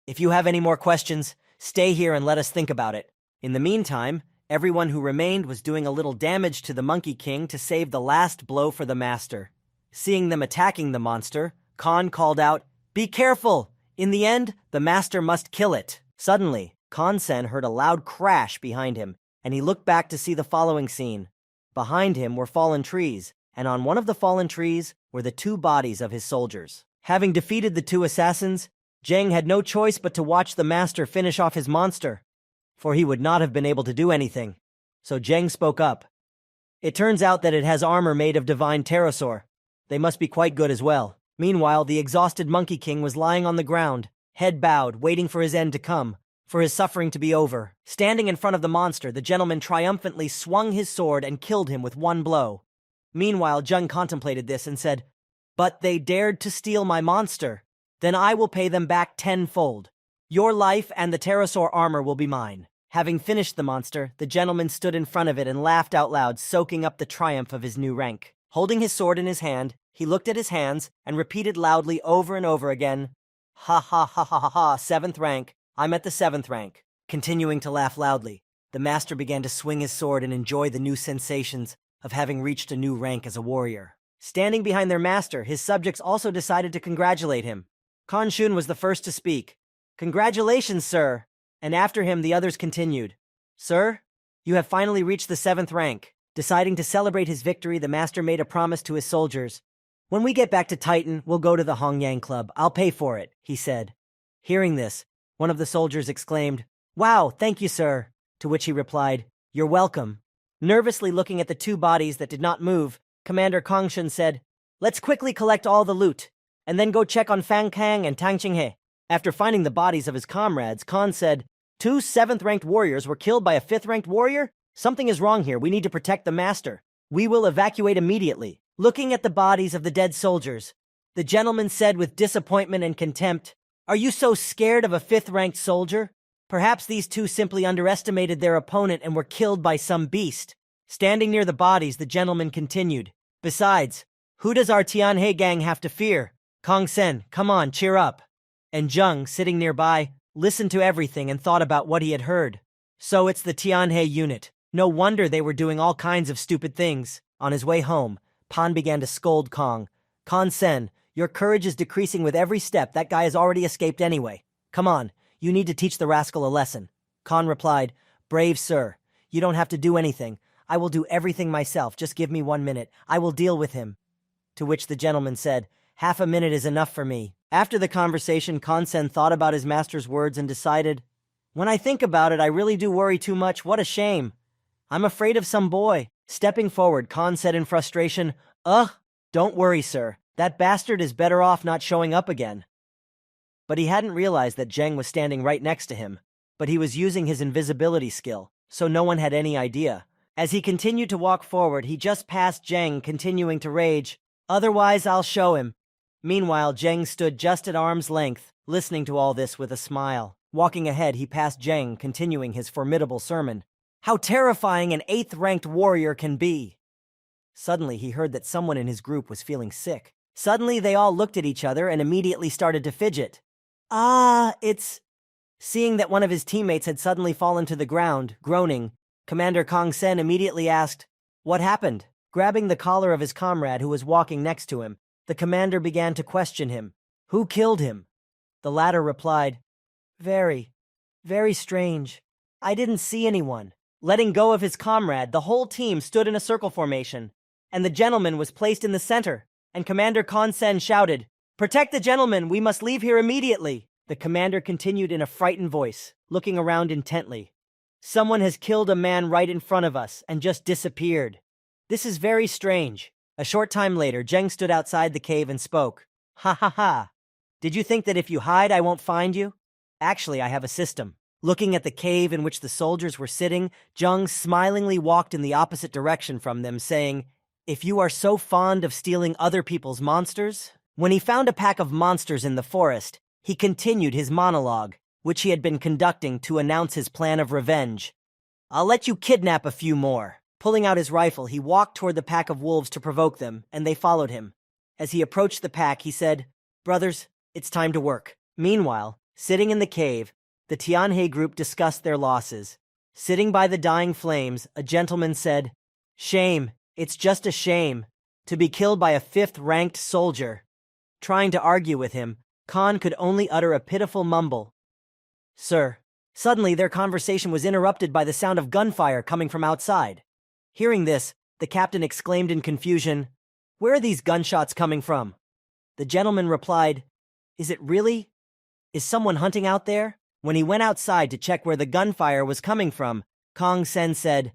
"If you have any more questions, stay here and let us think about it." In the meantime, everyone who remained was doing a little damage to the Monkey King to save the last blow for the master. Seeing them attacking the monster, Khan called out, "Be careful! In the end, the master must kill it." Suddenly, Khan Sen heard a loud crash behind him, and he looked back to see the following scene. Behind him were fallen trees, and on one of the fallen trees were the two bodies of his soldiers. Having defeated the two assassins, Zhang had no choice but to watch the master finish off his monster, for he would not have been able to do anything. So Zhang spoke up. "It turns out that it has armor made of divine pterosaur. They must be quite good as well." Meanwhile, the exhausted Monkey King was lying on the ground, head bowed, waiting for his end to come, for his suffering to be over. Standing in front of the monster, the gentleman triumphantly swung his sword and killed him with one blow. Meanwhile, Zhang contemplated this and said, "But they dared to steal my monster. Then I will pay them back tenfold. Your life and the pterosaur armor will be mine." Having finished the monster, the gentleman stood in front of it and laughed out loud, soaking up the triumph of his new rank. Holding his sword in his hand, he looked at his hands and repeated loudly over and over again, "Ha ha ha ha ha ha, 7th rank. I'm at the 7th rank." Continuing to laugh loudly, the master began to swing his sword and enjoy the new sensations of having reached a new rank as a warrior. Standing behind their master, his subjects also decided to congratulate him. Kan Shun was the first to speak. "Congratulations, sir." And after him, the others continued. "Sir, you have finally reached the 7th rank." Deciding to celebrate his victory, the master made a promise to his soldiers. "When we get back to Titan, we'll go to the Hongyang Club. I'll pay for it," he said. Hearing this, one of the soldiers exclaimed, "Wow, thank you, sir." to which he replied, "You're welcome." Nervously looking at the two bodies that did not move, Commander Kongshen said, "Let's quickly collect all the loot, and then go check on Fang Kang and Tang Qinghe." After finding the bodies of his comrades, Khan said, "Two 7th-ranked warriors were killed by a 5th-ranked warrior? Something is wrong here. We need to protect the master. We will evacuate immediately." Looking at the bodies of the dead soldiers, the gentleman said with disappointment and contempt, "Are you so scared of a 5th-ranked soldier? Perhaps these two simply underestimated their opponent and were killed by some beast." Standing near the bodies, the gentleman continued, "Besides, who does our Tianhe gang have to fear? Kong Sen, come on, cheer up." And Zheng, sitting nearby, listened to everything and thought about what he had heard. So it's the Tianhe unit. No wonder they were doing all kinds of stupid things. On his way home, Pan began to scold Kong. "Kong Sen, your courage is decreasing with every step. That guy has already escaped anyway. Come on, you need to teach the rascal a lesson." Khan replied, "Brave sir, you don't have to do anything. I will do everything myself. Just give me 1 minute. I will deal with him." To which the gentleman said, "Half a minute is enough for me." After the conversation, Khan Sen thought about his master's words and decided, "When I think about it, I really do worry too much. What a shame. I'm afraid of some boy." Stepping forward, Khan said in frustration, "Ugh, don't worry, sir. That bastard is better off not showing up again." But he hadn't realized that Zheng was standing right next to him, but he was using his invisibility skill, so no one had any idea. As he continued to walk forward, he just passed Zheng, continuing to rage, "Otherwise, I'll show him." Meanwhile, Zheng stood just at arm's length, listening to all this with a smile. Walking ahead, he passed Zheng, continuing his formidable sermon. How terrifying an 8th-ranked warrior can be! Suddenly, he heard that someone in his group was feeling sick. Suddenly, they all looked at each other and immediately started to fidget. It's... Seeing that one of his teammates had suddenly fallen to the ground, groaning, Commander Kong Sen immediately asked, "What happened?" Grabbing the collar of his comrade who was walking next to him, the commander began to question him. "Who killed him?" The latter replied, Very, very strange. I didn't see anyone." Letting go of his comrade, the whole team stood in a circle formation, and the gentleman was placed in the center, and Commander Kong Sen shouted, "Protect the gentleman, we must leave here immediately." The commander continued in a frightened voice, looking around intently. "Someone has killed a man right in front of us and just disappeared. This is very strange." A short time later, Zheng stood outside the cave and spoke. "Ha ha ha. Did you think that if you hide, I won't find you? Actually, I have a system." Looking at the cave in which the soldiers were sitting, Zheng smilingly walked in the opposite direction from them, saying, "If you are so fond of stealing other people's monsters..." When he found a pack of monsters in the forest, he continued his monologue, which he had been conducting to announce his plan of revenge. "I'll let you kidnap a few more." Pulling out his rifle, he walked toward the pack of wolves to provoke them, and they followed him. As he approached the pack, he said, "Brothers, it's time to work." Meanwhile, sitting in the cave, the Tianhe group discussed their losses. Sitting by the dying flames, a gentleman said, "Shame, it's just a shame, to be killed by a 5th-ranked soldier." Trying to argue with him, Khan could only utter a pitiful mumble. "Sir." Suddenly, their conversation was interrupted by the sound of gunfire coming from outside. Hearing this, the captain exclaimed in confusion, "Where are these gunshots coming from?" The gentleman replied, "Is it really? Is someone hunting out there?" When he went outside to check where the gunfire was coming from, Kong Sen said,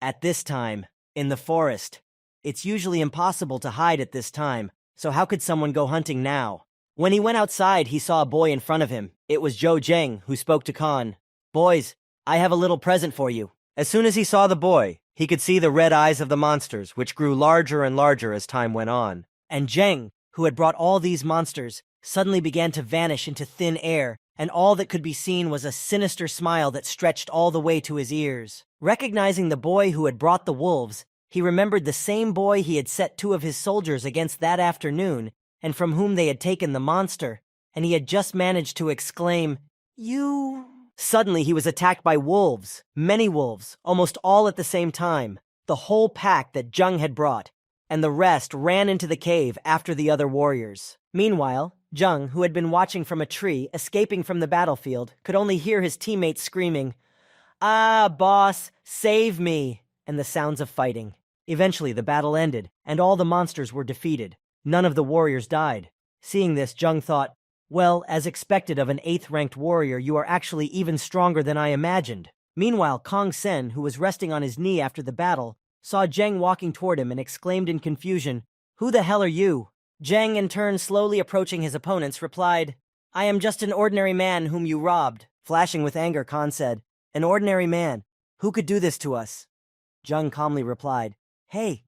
"At this time, in the forest, it's usually impossible to hide at this time, so how could someone go hunting now?" When he went outside, he saw a boy in front of him. It was Zhou Zheng, who spoke to Khan. "Boys, I have a little present for you." As soon as he saw the boy, he could see the red eyes of the monsters, which grew larger and larger as time went on. And Zheng, who had brought all these monsters, suddenly began to vanish into thin air, and all that could be seen was a sinister smile that stretched all the way to his ears. Recognizing the boy who had brought the wolves, he remembered the same boy he had set 2 of his soldiers against that afternoon, and from whom they had taken the monster, and he had just managed to exclaim, "You..." Suddenly he was attacked by wolves, many wolves, almost all at the same time, the whole pack that Zheng had brought, and the rest ran into the cave after the other warriors. Meanwhile, Zheng, who had been watching from a tree, escaping from the battlefield, could only hear his teammates screaming, "Ah, boss, save me!" and the sounds of fighting. Eventually, the battle ended, and all the monsters were defeated. None of the warriors died. Seeing this, Zheng thought, "Well, as expected of an 8th-ranked warrior, you are actually even stronger than I imagined." Meanwhile, Kong Sen, who was resting on his knee after the battle, saw Zheng walking toward him and exclaimed in confusion, "Who the hell are you?" Zheng, in turn slowly approaching his opponents, replied, "I am just an ordinary man whom you robbed." Flashing with anger, Khan said, "An ordinary man? Who could do this to us?" Zheng calmly replied, Hey,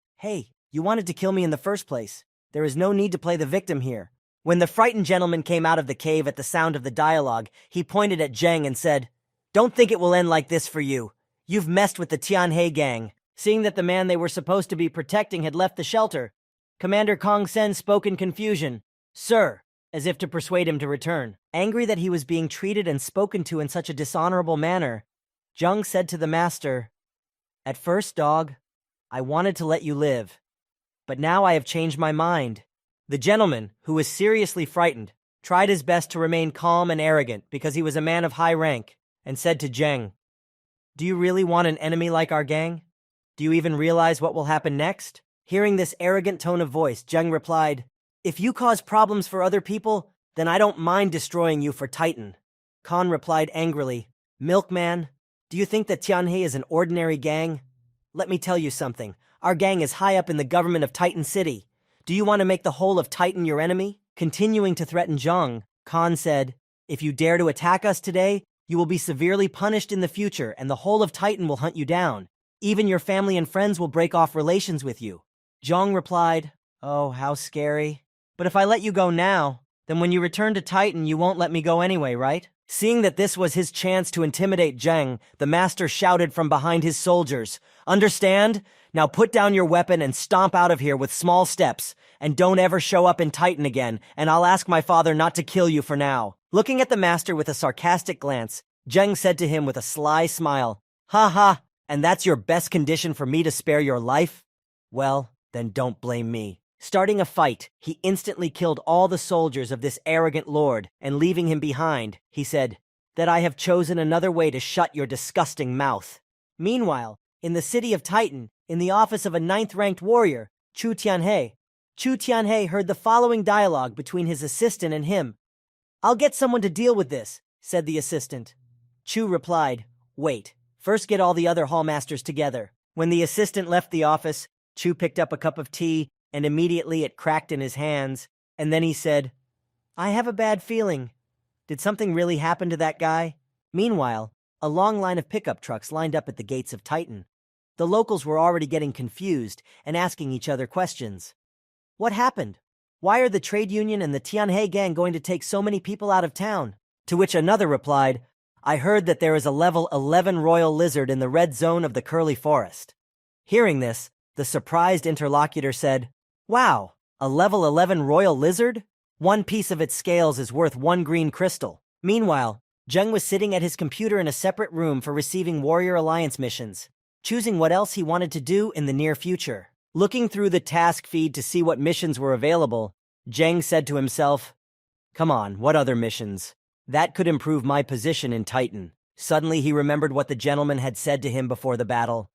you wanted to kill me in the first place. There is no need to play the victim here." When the frightened gentleman came out of the cave at the sound of the dialogue, he pointed at Zheng and said, "Don't think it will end like this for you. You've messed with the Tianhe gang." Seeing that the man they were supposed to be protecting had left the shelter, Commander Kong Sen spoke in confusion, "Sir," as if to persuade him to return. Angry that he was being treated and spoken to in such a dishonorable manner, Zheng said to the master, "At first, dog, I wanted to let you live, but now I have changed my mind." The gentleman, who was seriously frightened, tried his best to remain calm and arrogant because he was a man of high rank, and said to Zheng, "Do you really want an enemy like our gang? Do you even realize what will happen next?" Hearing this arrogant tone of voice, Zheng replied, "If you cause problems for other people, then I don't mind destroying you for Titan." Khan replied angrily, "Milkman, do you think that Tianhe is an ordinary gang? Let me tell you something. Our gang is high up in the government of Titan City. Do you want to make the whole of Titan your enemy?" Continuing to threaten Zheng, Khan said, "If you dare to attack us today, you will be severely punished in the future and the whole of Titan will hunt you down. Even your family and friends will break off relations with you." Zheng replied, "Oh, how scary. But if I let you go now, then when you return to Titan, you won't let me go anyway, right?" Seeing that this was his chance to intimidate Zheng, the master shouted from behind his soldiers, "Understand? Now put down your weapon and stomp out of here with small steps, and don't ever show up in Titan again, and I'll ask my father not to kill you for now." Looking at the master with a sarcastic glance, Zheng said to him with a sly smile, "Ha ha, and that's your best condition for me to spare your life? Well, then don't blame me." Starting a fight, he instantly killed all the soldiers of this arrogant lord, and leaving him behind, he said, "That I have chosen another way to shut your disgusting mouth." Meanwhile, in the city of Titan, in the office of a 9th-ranked warrior, Chu Tianhe heard the following dialogue between his assistant and him. "I'll get someone to deal with this," said the assistant. Chu replied, "Wait, first get all the other hallmasters together." When the assistant left the office, Chu picked up a cup of tea, and immediately it cracked in his hands, and then he said, "I have a bad feeling. Did something really happen to that guy?" Meanwhile, a long line of pickup trucks lined up at the gates of Titan. The locals were already getting confused and asking each other questions. What happened? Why are the trade union and the Tianhe gang going to take so many people out of town? To which another replied, "I heard that there is a level 11 royal lizard in the red zone of the Curly Forest." Hearing this, the surprised interlocutor said, "Wow, a level 11 royal lizard? One piece of its scales is worth 1 green crystal." Meanwhile, Zheng was sitting at his computer in a separate room for receiving Warrior Alliance missions, choosing what else he wanted to do in the near future. Looking through the task feed to see what missions were available, Zheng said to himself, "Come on, what other missions? That could improve my position in Titan." Suddenly he remembered what the gentleman had said to him before the battle.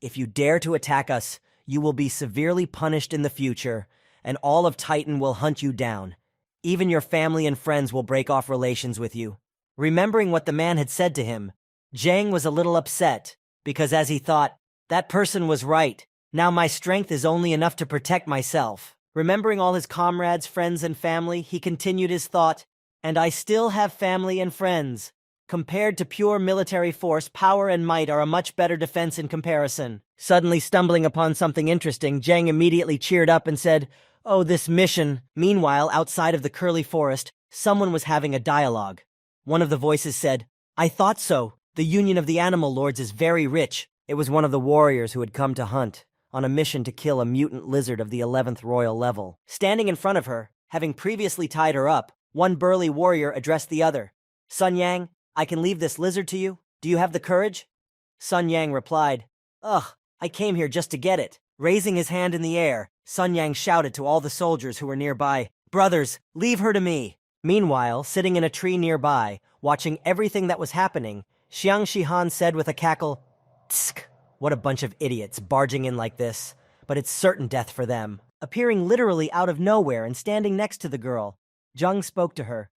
"If you dare to attack us, you will be severely punished in the future, and all of Titan will hunt you down. Even your family and friends will break off relations with you." Remembering what the man had said to him, Zheng was a little upset, because as he thought, that person was right. Now my strength is only enough to protect myself. Remembering all his comrades, friends, and family, he continued his thought, "And I still have family and friends. Compared to pure military force, power and might are a much better defense in comparison." Suddenly stumbling upon something interesting, Zheng immediately cheered up and said, "Oh, this mission." Meanwhile, outside of the Curly Forest, someone was having a dialogue. One of the voices said, "I thought so. The Union of the Animal Lords is very rich." It was one of the warriors who had come to hunt, on a mission to kill a mutant lizard of the 11th royal level. Standing in front of her, having previously tied her up, one burly warrior addressed the other. "Sun Yang, I can leave this lizard to you. Do you have the courage?" Sun Yang replied, "Ugh, I came here just to get it." Raising his hand in the air, Sun Yang shouted to all the soldiers who were nearby, "Brothers, leave her to me." Meanwhile, sitting in a tree nearby, watching everything that was happening, Xiang Shihan said with a cackle, "Tsk, what a bunch of idiots barging in like this, but it's certain death for them." Appearing literally out of nowhere and standing next to the girl, Zheng spoke to her.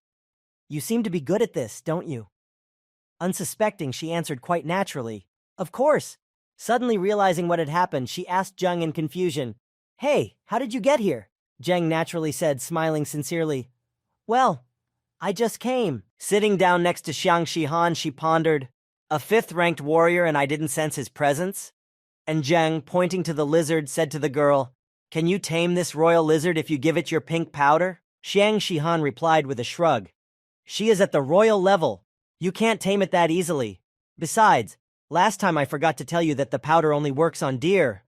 "You seem to be good at this, don't you?" Unsuspecting, she answered quite naturally, "Of course." Suddenly realizing what had happened, she asked Zheng in confusion, "Hey, how did you get here?" Zheng naturally said, smiling sincerely, "Well, I just came." Sitting down next to Xiang Shihan, she pondered, "A fifth-ranked warrior and I didn't sense his presence?" And Zheng, pointing to the lizard, said to the girl, "Can you tame this royal lizard if you give it your pink powder?" Xiang Shihan replied with a shrug, "She is at the royal level. You can't tame it that easily. Besides, last time I forgot to tell you that the powder only works on deer."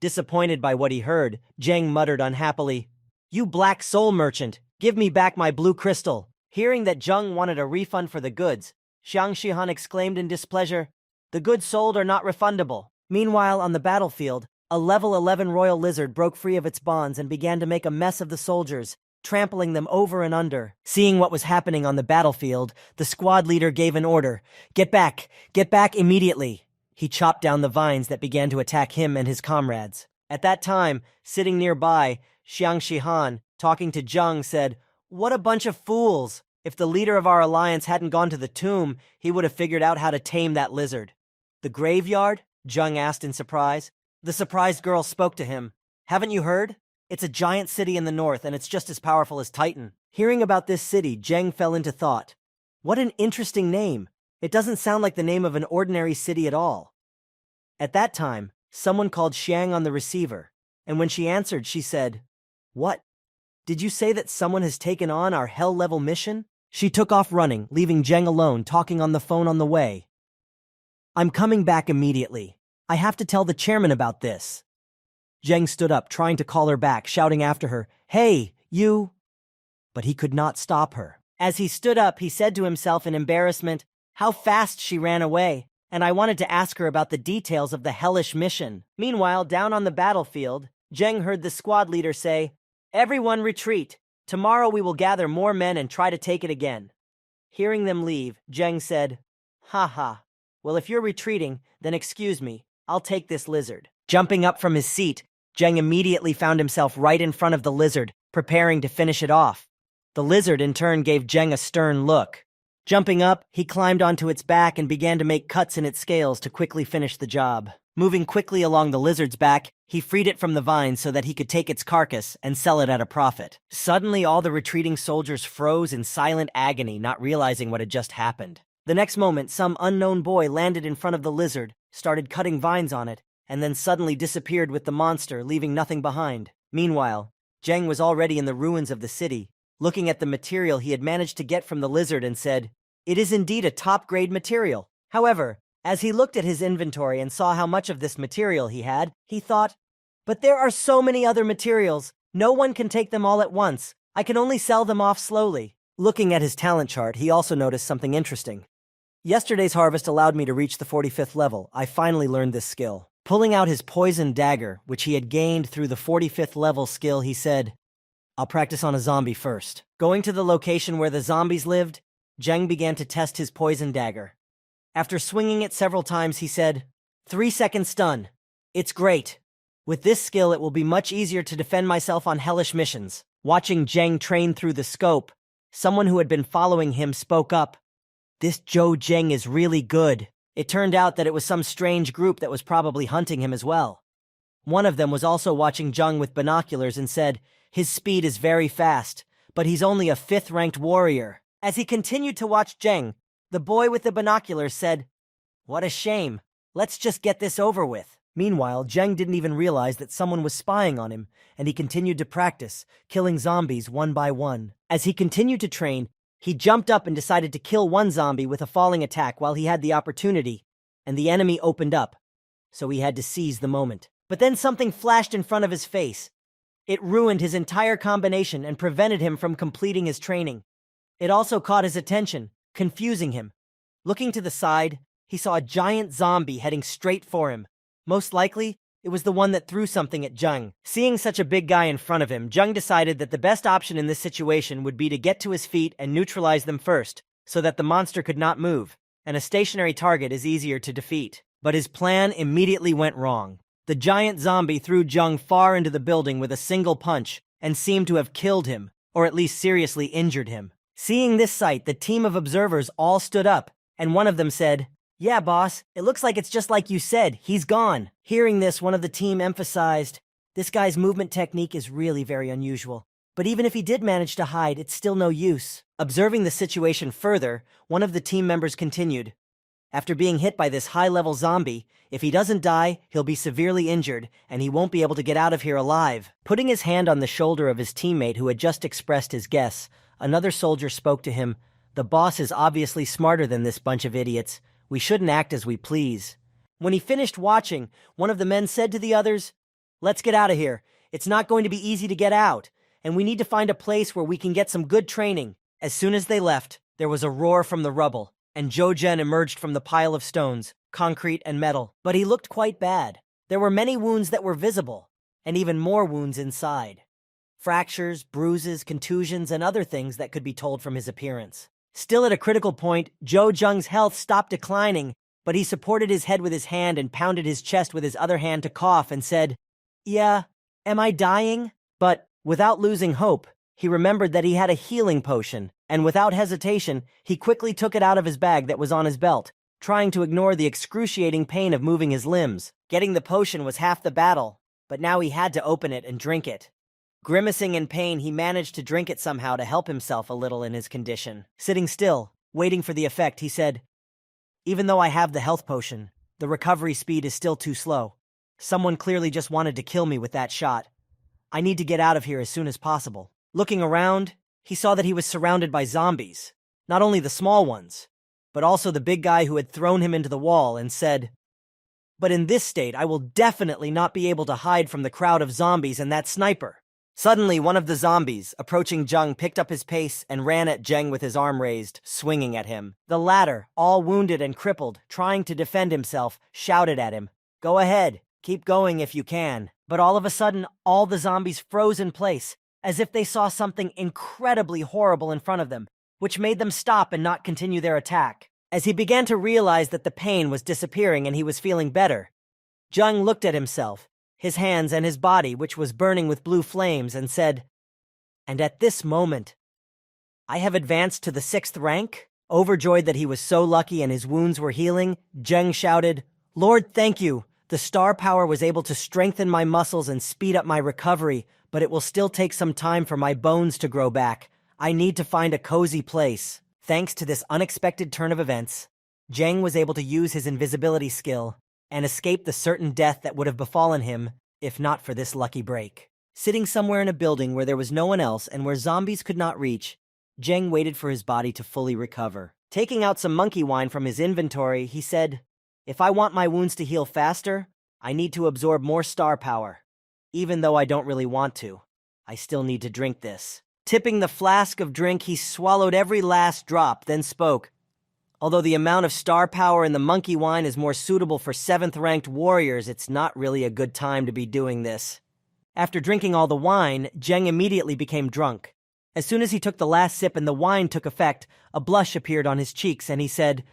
Disappointed by what he heard, Zheng muttered unhappily, "You black soul merchant, give me back my blue crystal." Hearing that Zheng wanted a refund for the goods, Xiang Shihan exclaimed in displeasure, "The goods sold are not refundable." Meanwhile, on the battlefield, a level 11 royal lizard broke free of its bonds and began to make a mess of the soldiers, trampling them over and under. Seeing what was happening on the battlefield, the squad leader gave an order, Get back immediately." He chopped down the vines that began to attack him and his comrades. At that time, sitting nearby, Xiang Shihan, talking to Zheng, said, "What a bunch of fools! If the leader of our alliance hadn't gone to the tomb, he would have figured out how to tame that lizard." "The graveyard?" Zheng asked in surprise. The surprised girl spoke to him. "Haven't you heard? It's a giant city in the north, and it's just as powerful as Titan." Hearing about this city, Zheng fell into thought. What an interesting name. It doesn't sound like the name of an ordinary city at all. At that time, someone called Xiang on the receiver, and when she answered, she said, "What? Did you say that someone has taken on our hell-level mission?" She took off running, leaving Zheng alone, talking on the phone on the way. "I'm coming back immediately. I have to tell the chairman about this." Zheng stood up, trying to call her back, shouting after her, "Hey, you!" But he could not stop her. As he stood up, he said to himself in embarrassment, "How fast she ran away, and I wanted to ask her about the details of the hellish mission." Meanwhile, down on the battlefield, Zheng heard the squad leader say, "Everyone retreat. Tomorrow we will gather more men and try to take it again." Hearing them leave, Zheng said, "Ha ha. Well, if you're retreating, then excuse me. I'll take this lizard." Jumping up from his seat, Zheng immediately found himself right in front of the lizard, preparing to finish it off. The lizard in turn gave Zheng a stern look. Jumping up, he climbed onto its back and began to make cuts in its scales to quickly finish the job. Moving quickly along the lizard's back, he freed it from the vines so that he could take its carcass and sell it at a profit. Suddenly, all the retreating soldiers froze in silent agony, not realizing what had just happened. The next moment, some unknown boy landed in front of the lizard, started cutting vines on it, and then suddenly disappeared with the monster, leaving nothing behind. Meanwhile, Zheng was already in the ruins of the city, looking at the material he had managed to get from the lizard and said, "It is indeed a top-grade material." However, as he looked at his inventory and saw how much of this material he had, he thought, "But there are so many other materials. No one can take them all at once. I can only sell them off slowly." Looking at his talent chart, he also noticed something interesting. "Yesterday's harvest allowed me to reach the 45th level. I finally learned this skill." Pulling out his poison dagger, which he had gained through the 45th level skill, he said, "I'll practice on a zombie first." Going to the location where the zombies lived, Zheng began to test his poison dagger. After swinging it several times, he said, 3-second stun. It's great. With this skill, it will be much easier to defend myself on hellish missions." Watching Zheng train through the scope, someone who had been following him spoke up, "This Zhou Zheng is really good." It turned out that it was some strange group that was probably hunting him as well. One of them was also watching Zheng with binoculars and said, "His speed is very fast, but he's only a 5th-ranked warrior." As he continued to watch Zheng, the boy with the binoculars said, "What a shame. Let's just get this over with." Meanwhile, Zheng didn't even realize that someone was spying on him, and he continued to practice, killing zombies one by one. As he continued to train, he jumped up and decided to kill one zombie with a falling attack while he had the opportunity, and the enemy opened up, so he had to seize the moment. But then something flashed in front of his face. It ruined his entire combination and prevented him from completing his training. It also caught his attention, confusing him. Looking to the side, he saw a giant zombie heading straight for him. Most likely, it was the one that threw something at Zheng. Seeing such a big guy in front of him, Zheng decided that the best option in this situation would be to get to his feet and neutralize them first, so that the monster could not move, and a stationary target is easier to defeat. But his plan immediately went wrong. The giant zombie threw Zheng far into the building with a single punch, and seemed to have killed him, or at least seriously injured him. Seeing this sight, the team of observers all stood up, And one of them said, "Yeah, boss, it looks like it's just like you said, he's gone." Hearing this, one of the team emphasized, "This guy's movement technique is really very unusual. But even if he did manage to hide, it's still no use." Observing the situation further, one of the team members continued, "After being hit by this high-level zombie, if he doesn't die, he'll be severely injured, and he won't be able to get out of here alive." Putting his hand on the shoulder of his teammate who had just expressed his guess, another soldier spoke to him, "The boss is obviously smarter than this bunch of idiots. We shouldn't act as we please." When he finished watching, one of the men said to the others, "Let's get out of here. It's not going to be easy to get out, and we need to find a place where we can get some good training." As soon as they left, there was a roar from the rubble, and Jojen emerged from the pile of stones, concrete, and metal. But he looked quite bad. There were many wounds that were visible, and even more wounds inside. Fractures, bruises, contusions, and other things that could be told from his appearance. Still at a critical point, Jo Jung's health stopped declining, but he supported his head with his hand and pounded his chest with his other hand to cough and said, "Yeah, am I dying?" But, without losing hope, he remembered that he had a healing potion, and without hesitation, he quickly took it out of his bag that was on his belt, trying to ignore the excruciating pain of moving his limbs. Getting the potion was half the battle, but now he had to open it and drink it. Grimacing in pain, he managed to drink it somehow to help himself a little in his condition. Sitting still, waiting for the effect, he said, "Even though I have the health potion, the recovery speed is still too slow. Someone clearly just wanted to kill me with that shot. I need to get out of here as soon as possible." Looking around, he saw that he was surrounded by zombies, not only the small ones, but also the big guy who had thrown him into the wall, and said, "But in this state, I will definitely not be able to hide from the crowd of zombies and that sniper." Suddenly, one of the zombies, approaching Jung, picked up his pace and ran at Jeng with his arm raised, swinging at him. The latter, all wounded and crippled, trying to defend himself, shouted at him, "Go ahead, keep going if you can." But all of a sudden, all the zombies froze in place, as if they saw something incredibly horrible in front of them, which made them stop and not continue their attack. As he began to realize that the pain was disappearing and he was feeling better, Jung looked at himself, his hands and his body, which was burning with blue flames, and said, "And at this moment, I have advanced to the 6th rank?" Overjoyed that he was so lucky and his wounds were healing, Jung shouted, "Lord, thank you! The star power was able to strengthen my muscles and speed up my recovery, but it will still take some time for my bones to grow back. I need to find a cozy place." Thanks to this unexpected turn of events, Jang was able to use his invisibility skill and escape the certain death that would have befallen him if not for this lucky break. Sitting somewhere in a building where there was no one else and where zombies could not reach, Jeng waited for his body to fully recover. Taking out some monkey wine from his inventory, he said, "If I want my wounds to heal faster, I need to absorb more star power. Even though I don't really want to, I still need to drink this." Tipping the flask of drink, he swallowed every last drop, then spoke, "Although the amount of star power in the monkey wine is more suitable for 7th-ranked warriors, it's not really a good time to be doing this." After drinking all the wine, Jeng immediately became drunk. As soon as he took the last sip and the wine took effect, a blush appeared on his cheeks, and he said,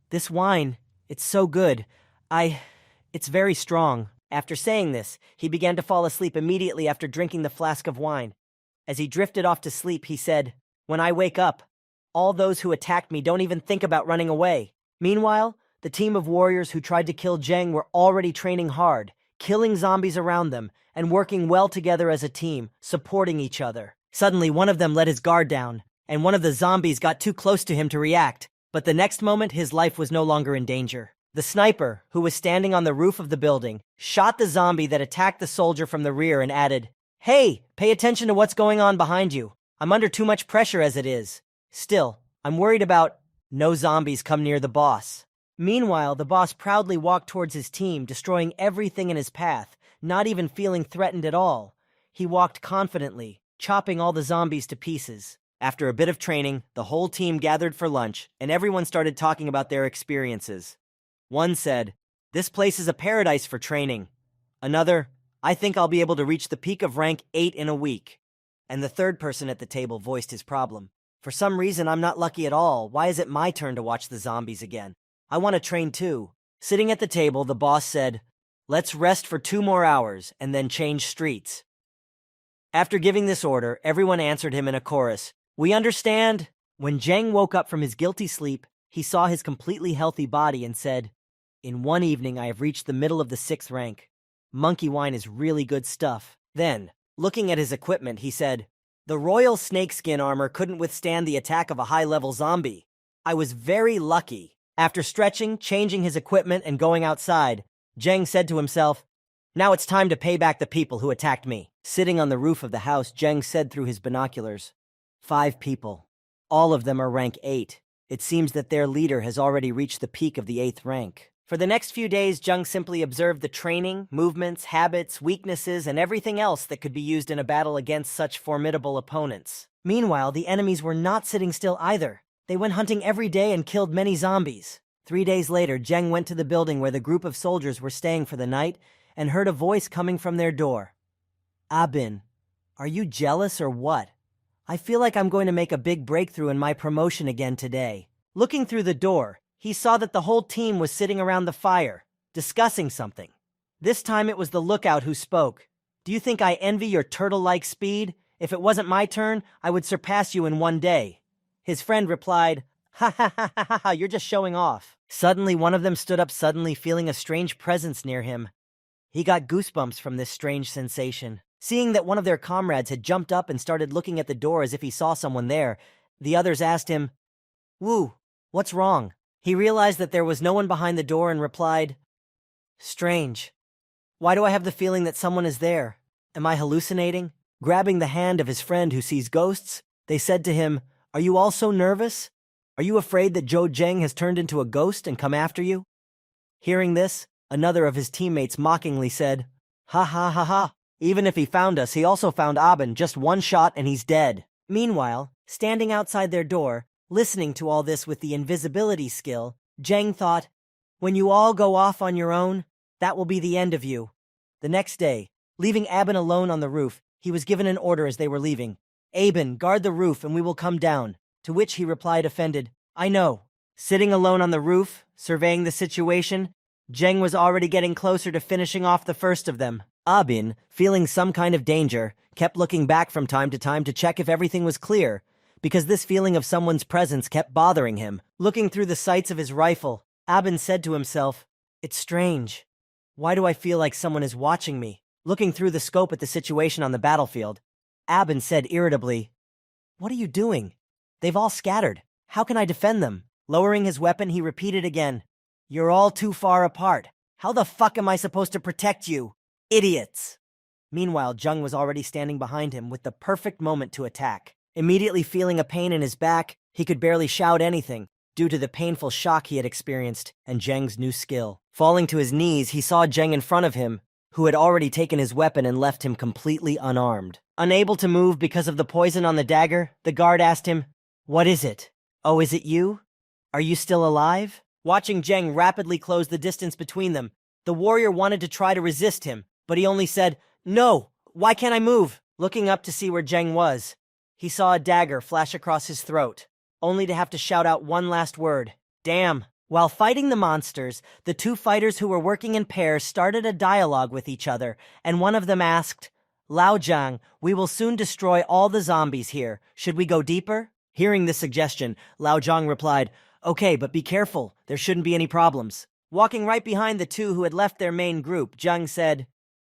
This wine, it's so good. It's very strong." After saying this, he began to fall asleep immediately after drinking the flask of wine. As he drifted off to sleep, he said, "When I wake up, all those who attacked me don't even think about running away." Meanwhile, the team of warriors who tried to kill Jeng were already training hard, killing zombies around them, and working well together as a team, supporting each other. Suddenly, one of them let his guard down, and one of the zombies got too close to him to react, but the next moment his life was no longer in danger. The sniper, who was standing on the roof of the building, shot the zombie that attacked the soldier from the rear and added, "Hey, pay attention to what's going on behind you. I'm under too much pressure as it is. Still, I'm worried about no zombies come near the boss." Meanwhile, the boss proudly walked towards his team, destroying everything in his path, not even feeling threatened at all. He walked confidently, chopping all the zombies to pieces. After a bit of training, the whole team gathered for lunch, and everyone started talking about their experiences. One said, "This place is a paradise for training." Another, "I think I'll be able to reach the peak of rank 8 in a week." And the third person at the table voiced his problem. "For some reason, I'm not lucky at all. Why is it my turn to watch the zombies again? I want to train too." Sitting at the table, the boss said, "Let's rest for 2 more hours and then change streets." After giving this order, everyone answered him in a chorus, "We understand." When Jang woke up from his guilty sleep, he saw his completely healthy body and said, "In one evening I have reached the middle of the 6th rank. Monkey wine is really good stuff." Then, looking at his equipment, he said, "The royal snakeskin armor couldn't withstand the attack of a high-level zombie. I was very lucky." After stretching, changing his equipment, and going outside, Jang said to himself, "Now it's time to pay back the people who attacked me." Sitting on the roof of the house, Jang said through his binoculars, "5 people. All of them are rank 8. It seems that their leader has already reached the peak of the 8th rank." For the next few days, Jung simply observed the training, movements, habits, weaknesses, and everything else that could be used in a battle against such formidable opponents. Meanwhile, the enemies were not sitting still either. They went hunting every day and killed many zombies. 3 days later, Jeng went to the building where the group of soldiers were staying for the night and heard a voice coming from their door. "Abin, are you jealous or what? I feel like I'm going to make a big breakthrough in my promotion again today." Looking through the door, he saw that the whole team was sitting around the fire, discussing something. This time it was the lookout who spoke. "Do you think I envy your turtle-like speed? If it wasn't my turn, I would surpass you in one day." His friend replied, "Ha ha ha ha ha, you're just showing off." Suddenly, one of them stood up, suddenly feeling a strange presence near him. He got goosebumps from this strange sensation. Seeing that one of their comrades had jumped up and started looking at the door as if he saw someone there, the others asked him, "Woo, what's wrong?" He realized that there was no one behind the door and replied, "Strange. Why do I have the feeling that someone is there? Am I hallucinating?" Grabbing the hand of his friend who sees ghosts, they said to him, "Are you all so nervous? Are you afraid that Zhou Zheng has turned into a ghost and come after you?" Hearing this, another of his teammates mockingly said, "Ha ha ha ha. Even if he found us, he also found Abin, just one shot and he's dead." Meanwhile, standing outside their door, listening to all this with the invisibility skill, Zheng thought, "When you all go off on your own, that will be the end of you." The next day, leaving Abin alone on the roof, he was given an order as they were leaving. "Abin, guard the roof and we will come down." To which he replied offended, "I know." Sitting alone on the roof, surveying the situation, Zheng was already getting closer to finishing off the first of them. Abin, feeling some kind of danger, kept looking back from time to check if everything was clear, because this feeling of someone's presence kept bothering him. Looking through the sights of his rifle, Abin said to himself, "It's strange. Why do I feel like someone is watching me?" Looking through the scope at the situation on the battlefield, Abin said irritably, "What are you doing? They've all scattered. How can I defend them?" Lowering his weapon, he repeated again, "You're all too far apart. How the fuck am I supposed to protect you? Idiots!" Meanwhile, Zheng was already standing behind him with the perfect moment to attack. Immediately feeling a pain in his back, he could barely shout anything due to the painful shock he had experienced and Zheng's new skill. Falling to his knees, he saw Zheng in front of him, who had already taken his weapon and left him completely unarmed. Unable to move because of the poison on the dagger, the guard asked him, "What is it? Oh, is it you? Are you still alive?" Watching Zheng rapidly close the distance between them, the warrior wanted to try to resist him, but he only said, "No, why can't I move?" Looking up to see where Zheng was, he saw a dagger flash across his throat, only to have to shout out one last word, "Damn." While fighting the monsters, the two fighters who were working in pairs started a dialogue with each other, and one of them asked, "Lao Zhang, we will soon destroy all the zombies here. Should we go deeper?" Hearing this suggestion, Lao Zhang replied, "Okay, but be careful. There shouldn't be any problems." Walking right behind the two who had left their main group, Zhang said,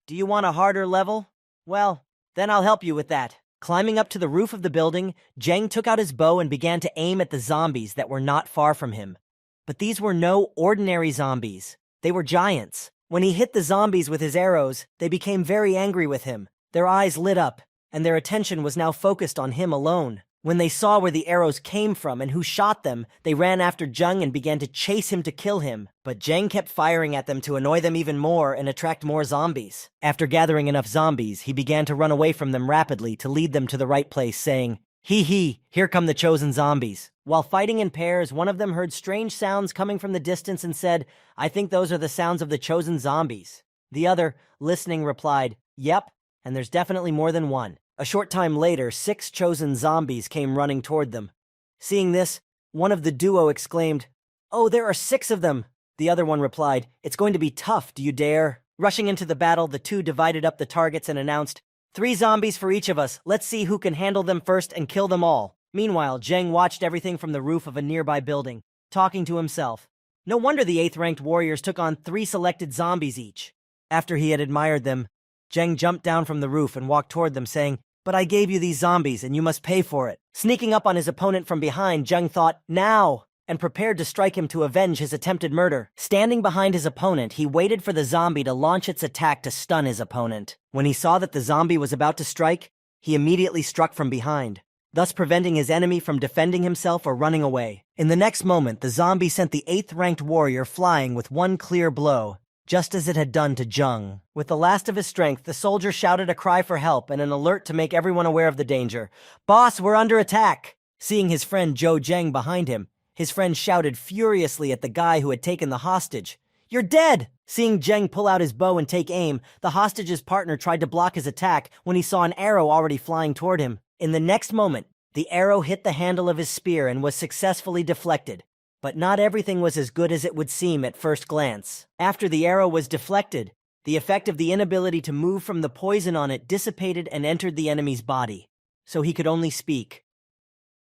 "Do you want a harder level? Well, then I'll help you with that." Climbing up to the roof of the building, Zhang took out his bow and began to aim at the zombies that were not far from him. But these were no ordinary zombies. They were giants. When he hit the zombies with his arrows, they became very angry with him. Their eyes lit up, and their attention was now focused on him alone. When they saw where the arrows came from and who shot them, they ran after Zheng and began to chase him to kill him. But Zheng kept firing at them to annoy them even more and attract more zombies. After gathering enough zombies, he began to run away from them rapidly to lead them to the right place, saying, "Hee hee, here come the chosen zombies." While fighting in pairs, one of them heard strange sounds coming from the distance and said, "I think those are the sounds of the chosen zombies." The other, listening, replied, "Yep, and there's definitely more than one." A short time later, 6 chosen zombies came running toward them. Seeing this, one of the duo exclaimed, "Oh, there are 6 of them!" The other one replied, "It's going to be tough, do you dare?" Rushing into the battle, the two divided up the targets and announced, 3 zombies for each of us. Let's see who can handle them first and kill them all." Meanwhile, Zheng watched everything from the roof of a nearby building, talking to himself. No wonder the 8th-ranked warriors took on 3 selected zombies each. After he had admired them, Zheng jumped down from the roof and walked toward them, saying, "But I gave you these zombies, and you must pay for it." Sneaking up on his opponent from behind, Zheng thought, "Now!" and prepared to strike him to avenge his attempted murder. Standing behind his opponent, he waited for the zombie to launch its attack to stun his opponent. When he saw that the zombie was about to strike, he immediately struck from behind, thus preventing his enemy from defending himself or running away. In the next moment, the zombie sent the 8th-ranked warrior flying with one clear blow, just as it had done to Zheng. With the last of his strength, the soldier shouted a cry for help and an alert to make everyone aware of the danger. "Boss, we're under attack!" Seeing his friend Zhou Zheng behind him, his friend shouted furiously at the guy who had taken the hostage. "You're dead!" Seeing Zheng pull out his bow and take aim, the hostage's partner tried to block his attack when he saw an arrow already flying toward him. In the next moment, the arrow hit the handle of his spear and was successfully deflected. But not everything was as good as it would seem at first glance. After the arrow was deflected, the effect of the inability to move from the poison on it dissipated and entered the enemy's body, so he could only speak.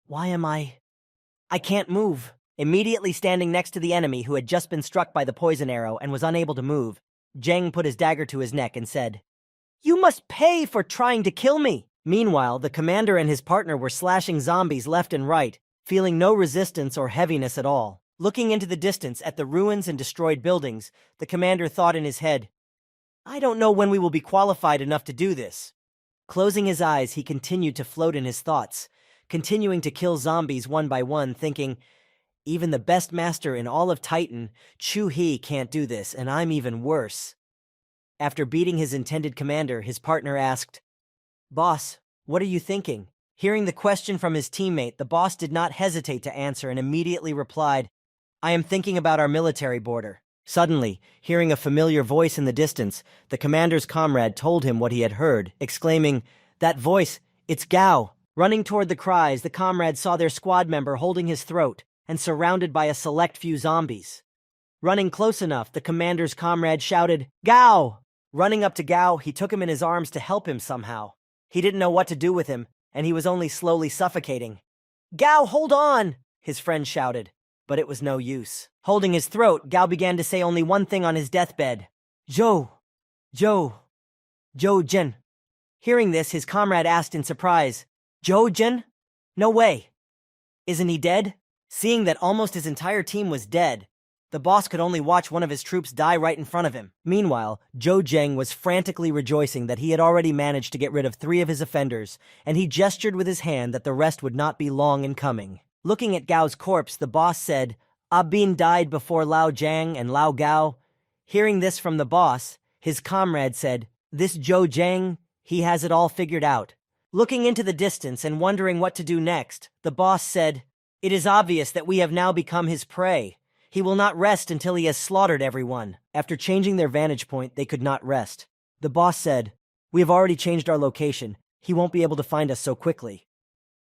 "Why am I can't move." Immediately standing next to the enemy who had just been struck by the poison arrow and was unable to move, Zheng put his dagger to his neck and said, "You must pay for trying to kill me." Meanwhile, the commander and his partner were slashing zombies left and right, feeling no resistance or heaviness at all. Looking into the distance at the ruins and destroyed buildings, the commander thought in his head, "I don't know when we will be qualified enough to do this." Closing his eyes, he continued to float in his thoughts, continuing to kill zombies one by one, thinking, "Even the best master in all of Titan, Chu-Hee, can't do this, and I'm even worse." After beating his intended commander, his partner asked, "Boss, what are you thinking?" Hearing the question from his teammate, the boss did not hesitate to answer and immediately replied, "I am thinking about our military border." Suddenly, hearing a familiar voice in the distance, the commander's comrade told him what he had heard, exclaiming, "That voice, it's Gao." Running toward the cries, the comrade saw their squad member holding his throat and surrounded by a select few zombies. Running close enough, the commander's comrade shouted, "Gao!" Running up to Gao, he took him in his arms to help him somehow. He didn't know what to do with him, and he was only slowly suffocating. "Gao, hold on!" his friend shouted, but it was no use. Holding his throat, Gao began to say only one thing on his deathbed. Zhou Jin. Hearing this, his comrade asked in surprise, "Zhou Jin? No way. Isn't he dead?" Seeing that almost his entire team was dead, the boss could only watch one of his troops die right in front of him. Meanwhile, Zhou Zheng was frantically rejoicing that he had already managed to get rid of 3 of his offenders, and he gestured with his hand that the rest would not be long in coming. Looking at Gao's corpse, the boss said, "Bin died before Lao Jiang and Lao Gao." Hearing this from the boss, his comrade said, "This Zhou Zheng, he has it all figured out." Looking into the distance and wondering what to do next, the boss said, "It is obvious that we have now become his prey. He will not rest until he has slaughtered everyone." After changing their vantage point, they could not rest. The boss said, "We have already changed our location. He won't be able to find us so quickly."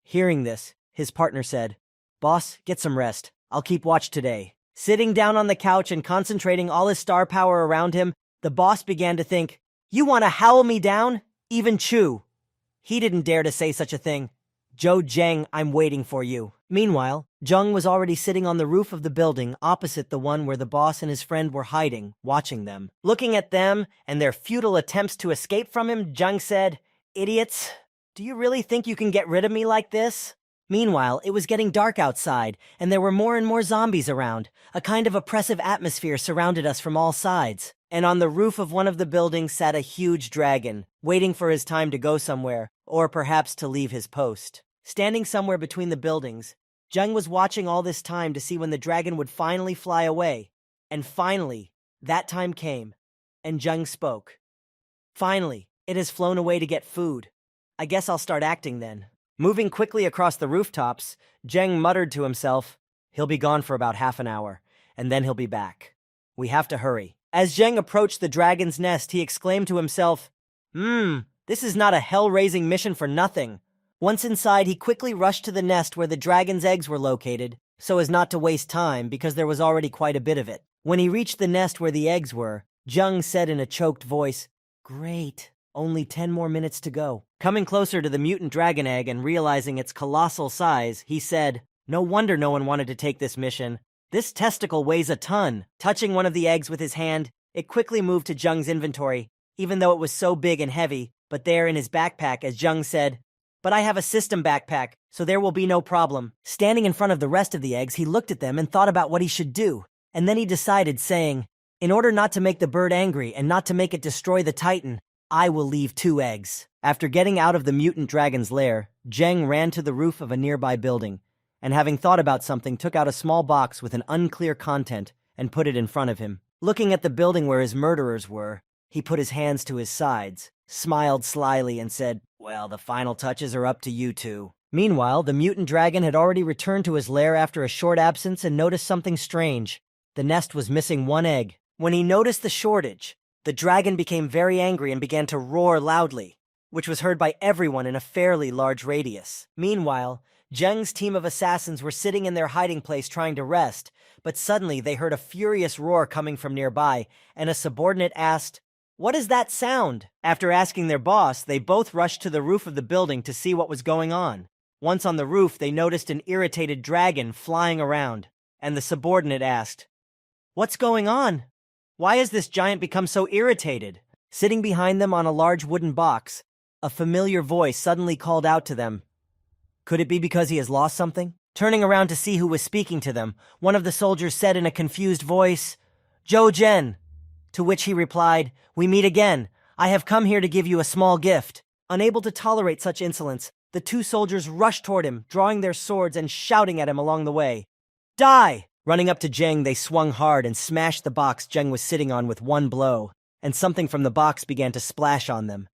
Hearing this, his partner said, "Boss, get some rest. I'll keep watch today." Sitting down on the couch and concentrating all his star power around him, the boss began to think, "You want to howl me down? Even Chu. He didn't dare to say such a thing. Zhou Zheng, I'm waiting for you." Meanwhile, Zheng was already sitting on the roof of the building opposite the one where the boss and his friend were hiding, watching them. Looking at them and their futile attempts to escape from him, Zheng said, "Idiots, do you really think you can get rid of me like this?" Meanwhile, it was getting dark outside, and there were more and more zombies around. A kind of oppressive atmosphere surrounded us from all sides. And on the roof of one of the buildings sat a huge dragon, waiting for his time to go somewhere, or perhaps to leave his post. Standing somewhere between the buildings, Zheng was watching all this time to see when the dragon would finally fly away. And finally, that time came, and Zheng spoke. "Finally, it has flown away to get food. I guess I'll start acting then." Moving quickly across the rooftops, Zheng muttered to himself, "He'll be gone for about half an hour, and then he'll be back. We have to hurry." As Zheng approached the dragon's nest, he exclaimed to himself, This is not a hell-raising mission for nothing." Once inside, he quickly rushed to the nest where the dragon's eggs were located, so as not to waste time because there was already quite a bit of it. When he reached the nest where the eggs were, Zheng said in a choked voice, "Great, only 10 more minutes to go." Coming closer to the mutant dragon egg and realizing its colossal size, he said, "No wonder no one wanted to take this mission. This testicle weighs a ton." Touching one of the eggs with his hand, it quickly moved to Jung's inventory, even though it was so big and heavy, but there in his backpack, as Jung said, "But I have a system backpack, so there will be no problem." Standing in front of the rest of the eggs, he looked at them and thought about what he should do, and then he decided, saying, "In order not to make the bird angry and not to make it destroy the Titan, I will leave 2 eggs." After getting out of the mutant dragon's lair, Jeng ran to the roof of a nearby building, and having thought about something, took out a small box with an unclear content and put it in front of him. Looking at the building where his murderers were, he put his hands to his sides, smiled slyly, and said, "Well, the final touches are up to you two." Meanwhile, the mutant dragon had already returned to his lair after a short absence and noticed something strange. The nest was missing 1 egg. When he noticed the shortage, the dragon became very angry and began to roar loudly, which was heard by everyone in a fairly large radius. Meanwhile, Jeng's team of assassins were sitting in their hiding place trying to rest, but suddenly they heard a furious roar coming from nearby, and a subordinate asked, "What is that sound?" After asking their boss, they both rushed to the roof of the building to see what was going on. Once on the roof, they noticed an irritated dragon flying around, and the subordinate asked, "What's going on? Why has this giant become so irritated?" Sitting behind them on a large wooden box, a familiar voice suddenly called out to them. Could it be because he has lost something? Turning around to see who was speaking to them, one of the soldiers said in a confused voice, "Zhou Zhen." To which he replied, "We meet again. I have come here to give you a small gift." Unable to tolerate such insolence, the 2 soldiers rushed toward him, drawing their swords and shouting at him along the way. "Die!" Running up to Zheng, they swung hard and smashed the box Zheng was sitting on with 1 blow, and something from the box began to splash on them.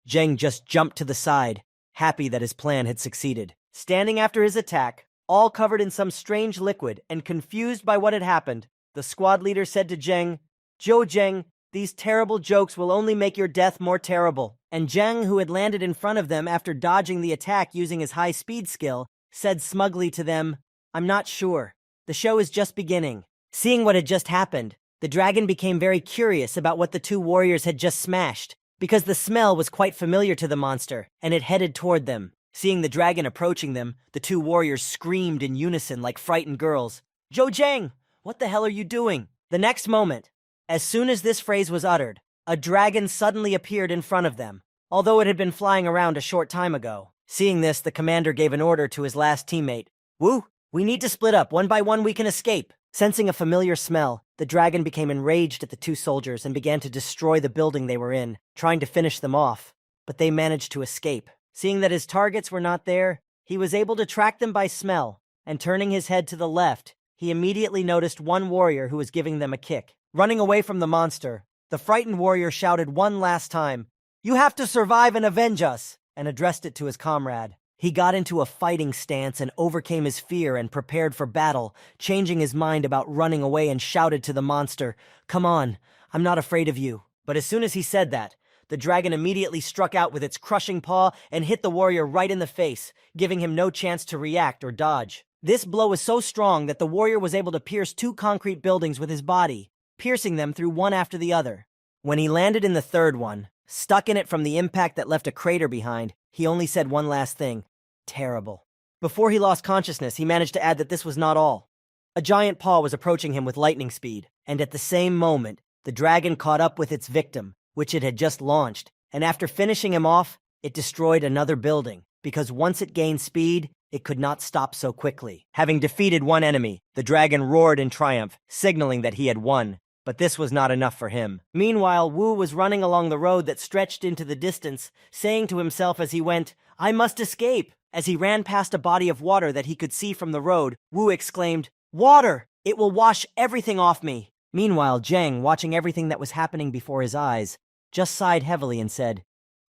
Zheng just jumped to the side, happy that his plan had succeeded. Standing after his attack, all covered in some strange liquid and confused by what had happened, the squad leader said to Zheng, "Zhou Zheng, these terrible jokes will only make your death more terrible." And Zheng, who had landed in front of them after dodging the attack using his high-speed skill, said smugly to them, "I'm not sure. The show is just beginning." Seeing what had just happened, the dragon became very curious about what the 2 warriors had just smashed, because the smell was quite familiar to the monster, and it headed toward them. Seeing the dragon approaching them, the 2 warriors screamed in unison like frightened girls, "Zhou Zheng, what the hell are you doing?" The next moment, as soon as this phrase was uttered, a dragon suddenly appeared in front of them, although it had been flying around a short time ago. Seeing this, the commander gave an order to his last teammate. "Wu, we need to split up. 1 by 1 we can escape." Sensing a familiar smell, the dragon became enraged at the 2 soldiers and began to destroy the building they were in, trying to finish them off. But they managed to escape. Seeing that his targets were not there, he was able to track them by smell, and turning his head to the left, he immediately noticed 1 warrior who was giving them a kick. Running away from the monster, the frightened warrior shouted 1 last time, "You have to survive and avenge us," and addressed it to his comrade. He got into a fighting stance and overcame his fear and prepared for battle, changing his mind about running away, and shouted to the monster, "Come on, I'm not afraid of you." But as soon as he said that, the dragon immediately struck out with its crushing paw and hit the warrior right in the face, giving him no chance to react or dodge. This blow was so strong that the warrior was able to pierce 2 concrete buildings with his body, piercing them through one after the other. When he landed in the 3rd one, stuck in it from the impact that left a crater behind, he only said 1 last thing, "Terrible." Before he lost consciousness, he managed to add that this was not all. A giant paw was approaching him with lightning speed, and at the same moment, the dragon caught up with its victim, which it had just launched, and after finishing him off, it destroyed another building, because once it gained speed, it could not stop so quickly. Having defeated 1 enemy, the dragon roared in triumph, signaling that he had won. But this was not enough for him. Meanwhile, Wu was running along the road that stretched into the distance, saying to himself as he went, "I must escape." As he ran past a body of water that he could see from the road, Wu exclaimed, "Water! It will wash everything off me." Meanwhile, Zheng, watching everything that was happening before his eyes, just sighed heavily and said,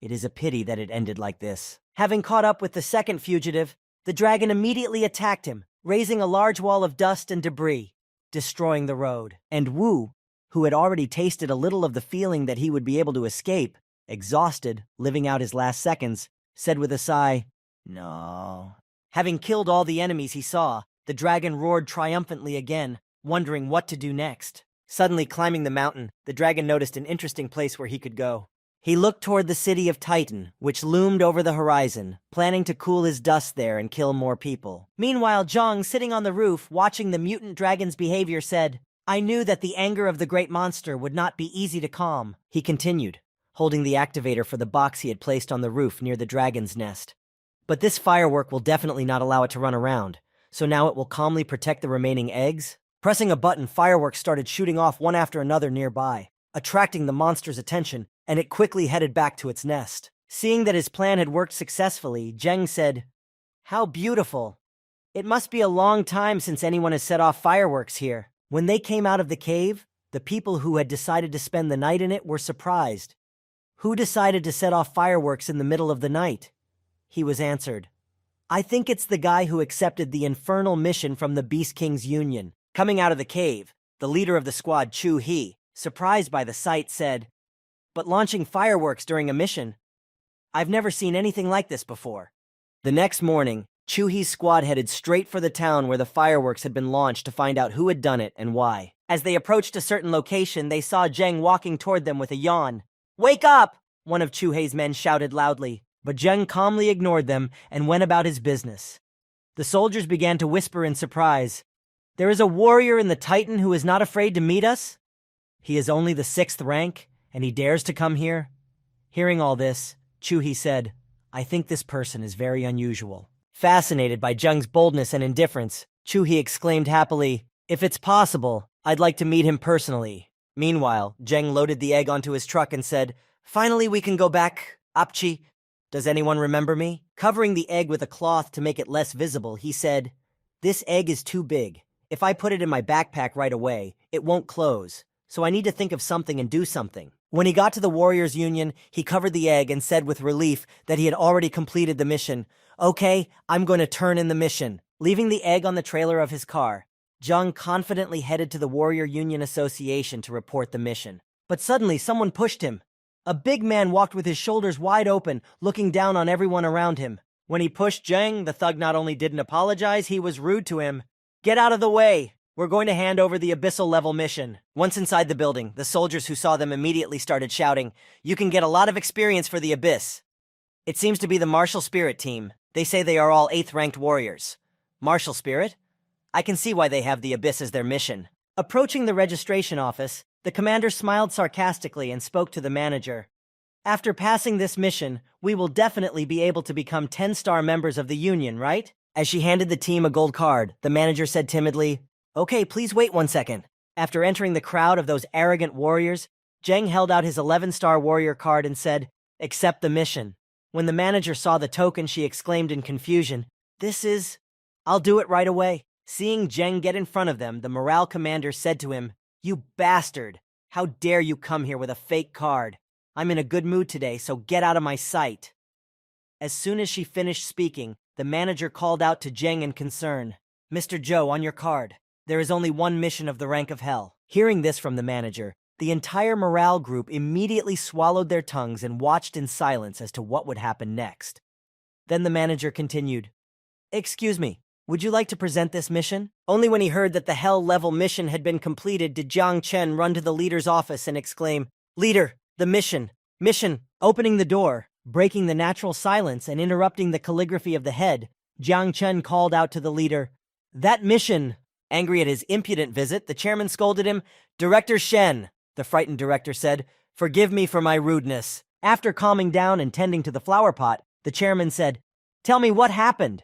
"It is a pity that it ended like this." Having caught up with the second fugitive, the dragon immediately attacked him, raising a large wall of dust and debris, destroying the road. And Wu, who had already tasted a little of the feeling that he would be able to escape, exhausted, living out his last seconds, said with a sigh, "No." Having killed all the enemies he saw, the dragon roared triumphantly again, wondering what to do next. Suddenly climbing the mountain, the dragon noticed an interesting place where he could go. He looked toward the city of Titan, which loomed over the horizon, planning to cool his dust there and kill more people. Meanwhile, Zhang, sitting on the roof, watching the mutant dragon's behavior, said, I knew that the anger of the great monster would not be easy to calm. He continued, holding the activator for the box he had placed on the roof near the dragon's nest. But this firework will definitely not allow it to run around, so now it will calmly protect the remaining eggs. Pressing a button, fireworks started shooting off one after another nearby, attracting the monster's attention, and it quickly headed back to its nest. Seeing that his plan had worked successfully, Zheng said, How beautiful. It must be a long time since anyone has set off fireworks here. When they came out of the cave, the people who had decided to spend the night in it were surprised. Who decided to set off fireworks in the middle of the night? He was answered, I think it's the guy who accepted the infernal mission from the Beast King's Union. Coming out of the cave, the leader of the squad, Chu He, surprised by the sight, said, But launching fireworks during a mission? I've never seen anything like this before. The next morning, Chu He's squad headed straight for the town where the fireworks had been launched to find out who had done it and why. As they approached a certain location, they saw Zheng walking toward them with a yawn. Wake up! One of Chu Hei's men shouted loudly, but Zheng calmly ignored them and went about his business. The soldiers began to whisper in surprise, There is a warrior in the Titan who is not afraid to meet us? He is only the 6th rank, and he dares to come here? Hearing all this, Chu He said, I think this person is very unusual. Fascinated by Zheng's boldness and indifference, Chu He exclaimed happily, If it's possible, I'd like to meet him personally. Meanwhile, Zheng loaded the egg onto his truck and said, Finally we can go back, Apchi. Does anyone remember me? Covering the egg with a cloth to make it less visible, he said, This egg is too big. If I put it in my backpack right away, it won't close, so I need to think of something and do something. When he got to the Warriors Union, he covered the egg and said with relief that he had already completed the mission. Okay, I'm going to turn in the mission. Leaving the egg on the trailer of his car, Zhang confidently headed to the Warrior Union Association to report the mission. But suddenly someone pushed him. A big man walked with his shoulders wide open, looking down on everyone around him. When he pushed Zheng, the thug not only didn't apologize, he was rude to him. Get out of the way! We're going to hand over the abyssal level mission. Once inside the building, the soldiers who saw them immediately started shouting, You can get a lot of experience for the abyss. It seems to be the martial spirit team. They say they are all 8th ranked warriors. Martial spirit? I can see why they have the abyss as their mission. Approaching the registration office, the commander smiled sarcastically and spoke to the manager. After passing this mission, we will definitely be able to become 10-star members of the Union, right? As she handed the team a gold card, the manager said timidly, Okay, please wait 1 second. After entering the crowd of those arrogant warriors, Zheng held out his 11-star warrior card and said, Accept the mission. When the manager saw the token, she exclaimed in confusion, I'll do it right away. Seeing Zheng get in front of them, the morale commander said to him, You bastard! How dare you come here with a fake card? I'm in a good mood today, so get out of my sight. As soon as she finished speaking, the manager called out to Zheng in concern, Mr. Zhou, on your card. There is only one mission of the rank of hell. Hearing this from the manager, the entire morale group immediately swallowed their tongues and watched in silence as to what would happen next. Then the manager continued, Excuse me, would you like to present this mission? Only when he heard that the hell-level mission had been completed did Jiang Chen run to the leader's office and exclaim, Leader, the mission! Opening the door, breaking the natural silence and interrupting the calligraphy of the head, Jiang Chen called out to the leader, That mission! Angry at his impudent visit, the chairman scolded him, Director Shen, the frightened director said, Forgive me for my rudeness. After calming down and tending to the flower pot, the chairman said, Tell me what happened.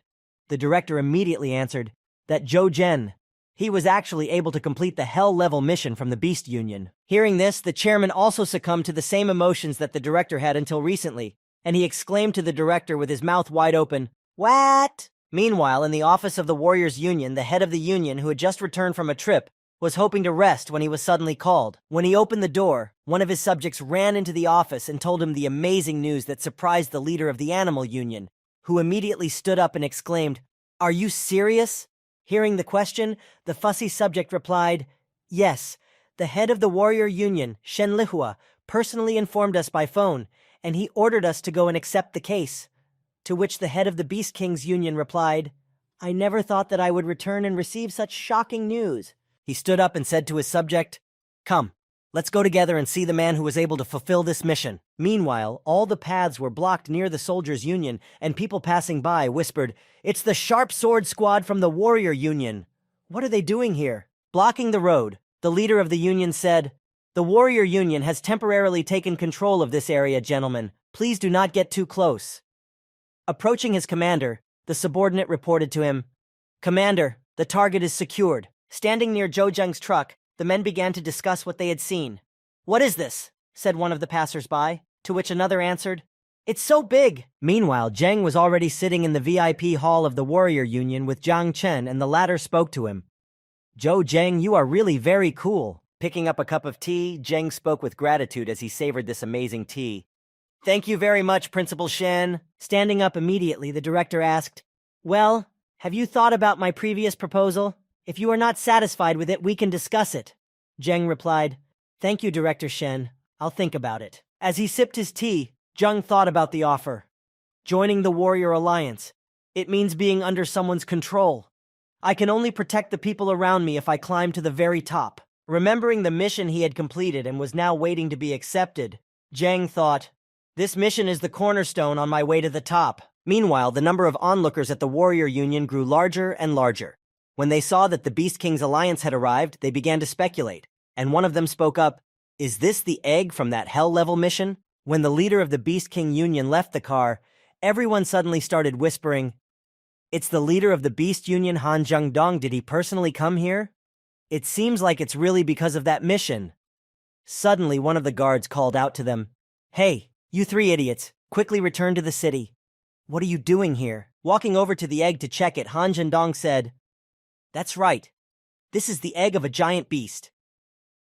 The director immediately answered, That Zhou Zhen. He was actually able to complete the hell-level mission from the Beast Union. Hearing this, the chairman also succumbed to the same emotions that the director had until recently, and he exclaimed to the director with his mouth wide open, What? Meanwhile, in the office of the Warriors Union, the head of the union, who had just returned from a trip, was hoping to rest when he was suddenly called. When he opened the door, one of his subjects ran into the office and told him the amazing news that surprised the leader of the Animal Union, who immediately stood up and exclaimed, Are you serious? Hearing the question, the fussy subject replied, Yes, the head of the Warrior Union, Shen Lihua, personally informed us by phone, and he ordered us to go and accept the case. To which the head of the Beast King's Union replied, I never thought that I would return and receive such shocking news. He stood up and said to his subject, Come, Let's go together and see the man who was able to fulfill this mission. Meanwhile, all the paths were blocked near the Soldiers' Union, and people passing by whispered, "It's the Sharp Sword Squad from the Warrior Union. What are they doing here?" Blocking the road, the leader of the union said, "The Warrior Union has temporarily taken control of this area, gentlemen. Please do not get too close." Approaching his commander, the subordinate reported to him, "Commander, the target is secured." Standing near Zhou Zheng's truck, the men began to discuss what they had seen. "What is this?" said one of the passers-by, to which another answered, "It's so big." Meanwhile, Zheng was already sitting in the VIP hall of the Warrior Union with Jiang Chen, and the latter spoke to him. "Zhou Zheng, you are really very cool." Picking up a cup of tea, Zheng spoke with gratitude as he savored this amazing tea. "Thank you very much, Principal Shen." Standing up immediately, the director asked, "Well, have you thought about my previous proposal? If you are not satisfied with it, we can discuss it." Zheng replied, "Thank you, Director Shen. I'll think about it." As he sipped his tea, Zheng thought about the offer. Joining the Warrior Alliance. It means being under someone's control. I can only protect the people around me if I climb to the very top. Remembering the mission he had completed and was now waiting to be accepted, Zheng thought, "This mission is the cornerstone on my way to the top." Meanwhile, the number of onlookers at the Warrior Union grew larger and larger. When they saw that the Beast King's alliance had arrived, they began to speculate, and one of them spoke up, "Is this the egg from that hell-level mission?" When the leader of the Beast King Union left the car, everyone suddenly started whispering, "It's the leader of the Beast Union, Han Zhengdong. Did he personally come here? It seems like it's really because of that mission." Suddenly, one of the guards called out to them, "Hey, you three idiots, quickly return to the city." "What are you doing here?" Walking over to the egg to check it, Han Zhendong said, "That's right. This is the egg of a giant beast."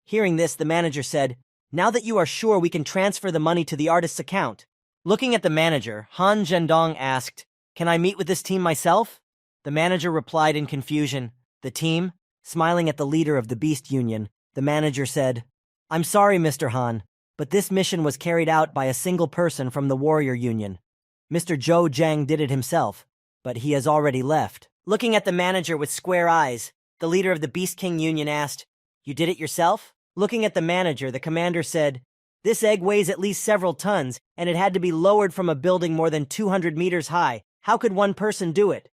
Hearing this, the manager said, "Now that you are sure, we can transfer the money to the artist's account." Looking at the manager, Han Zhendong asked, "Can I meet with this team myself?" The manager replied in confusion, "The team?" Smiling at the leader of the Beast Union, the manager said, "I'm sorry, Mr. Han, but this mission was carried out by a single person from the Warrior Union. Mr. Zhou Zheng did it himself, but he has already left." Looking at the manager with square eyes, the leader of the Beast King Union asked, "You did it yourself?" Looking at the manager, the commander said, "This egg weighs at least several tons, and it had to be lowered from a building more than 200 meters high. How could one person do it?"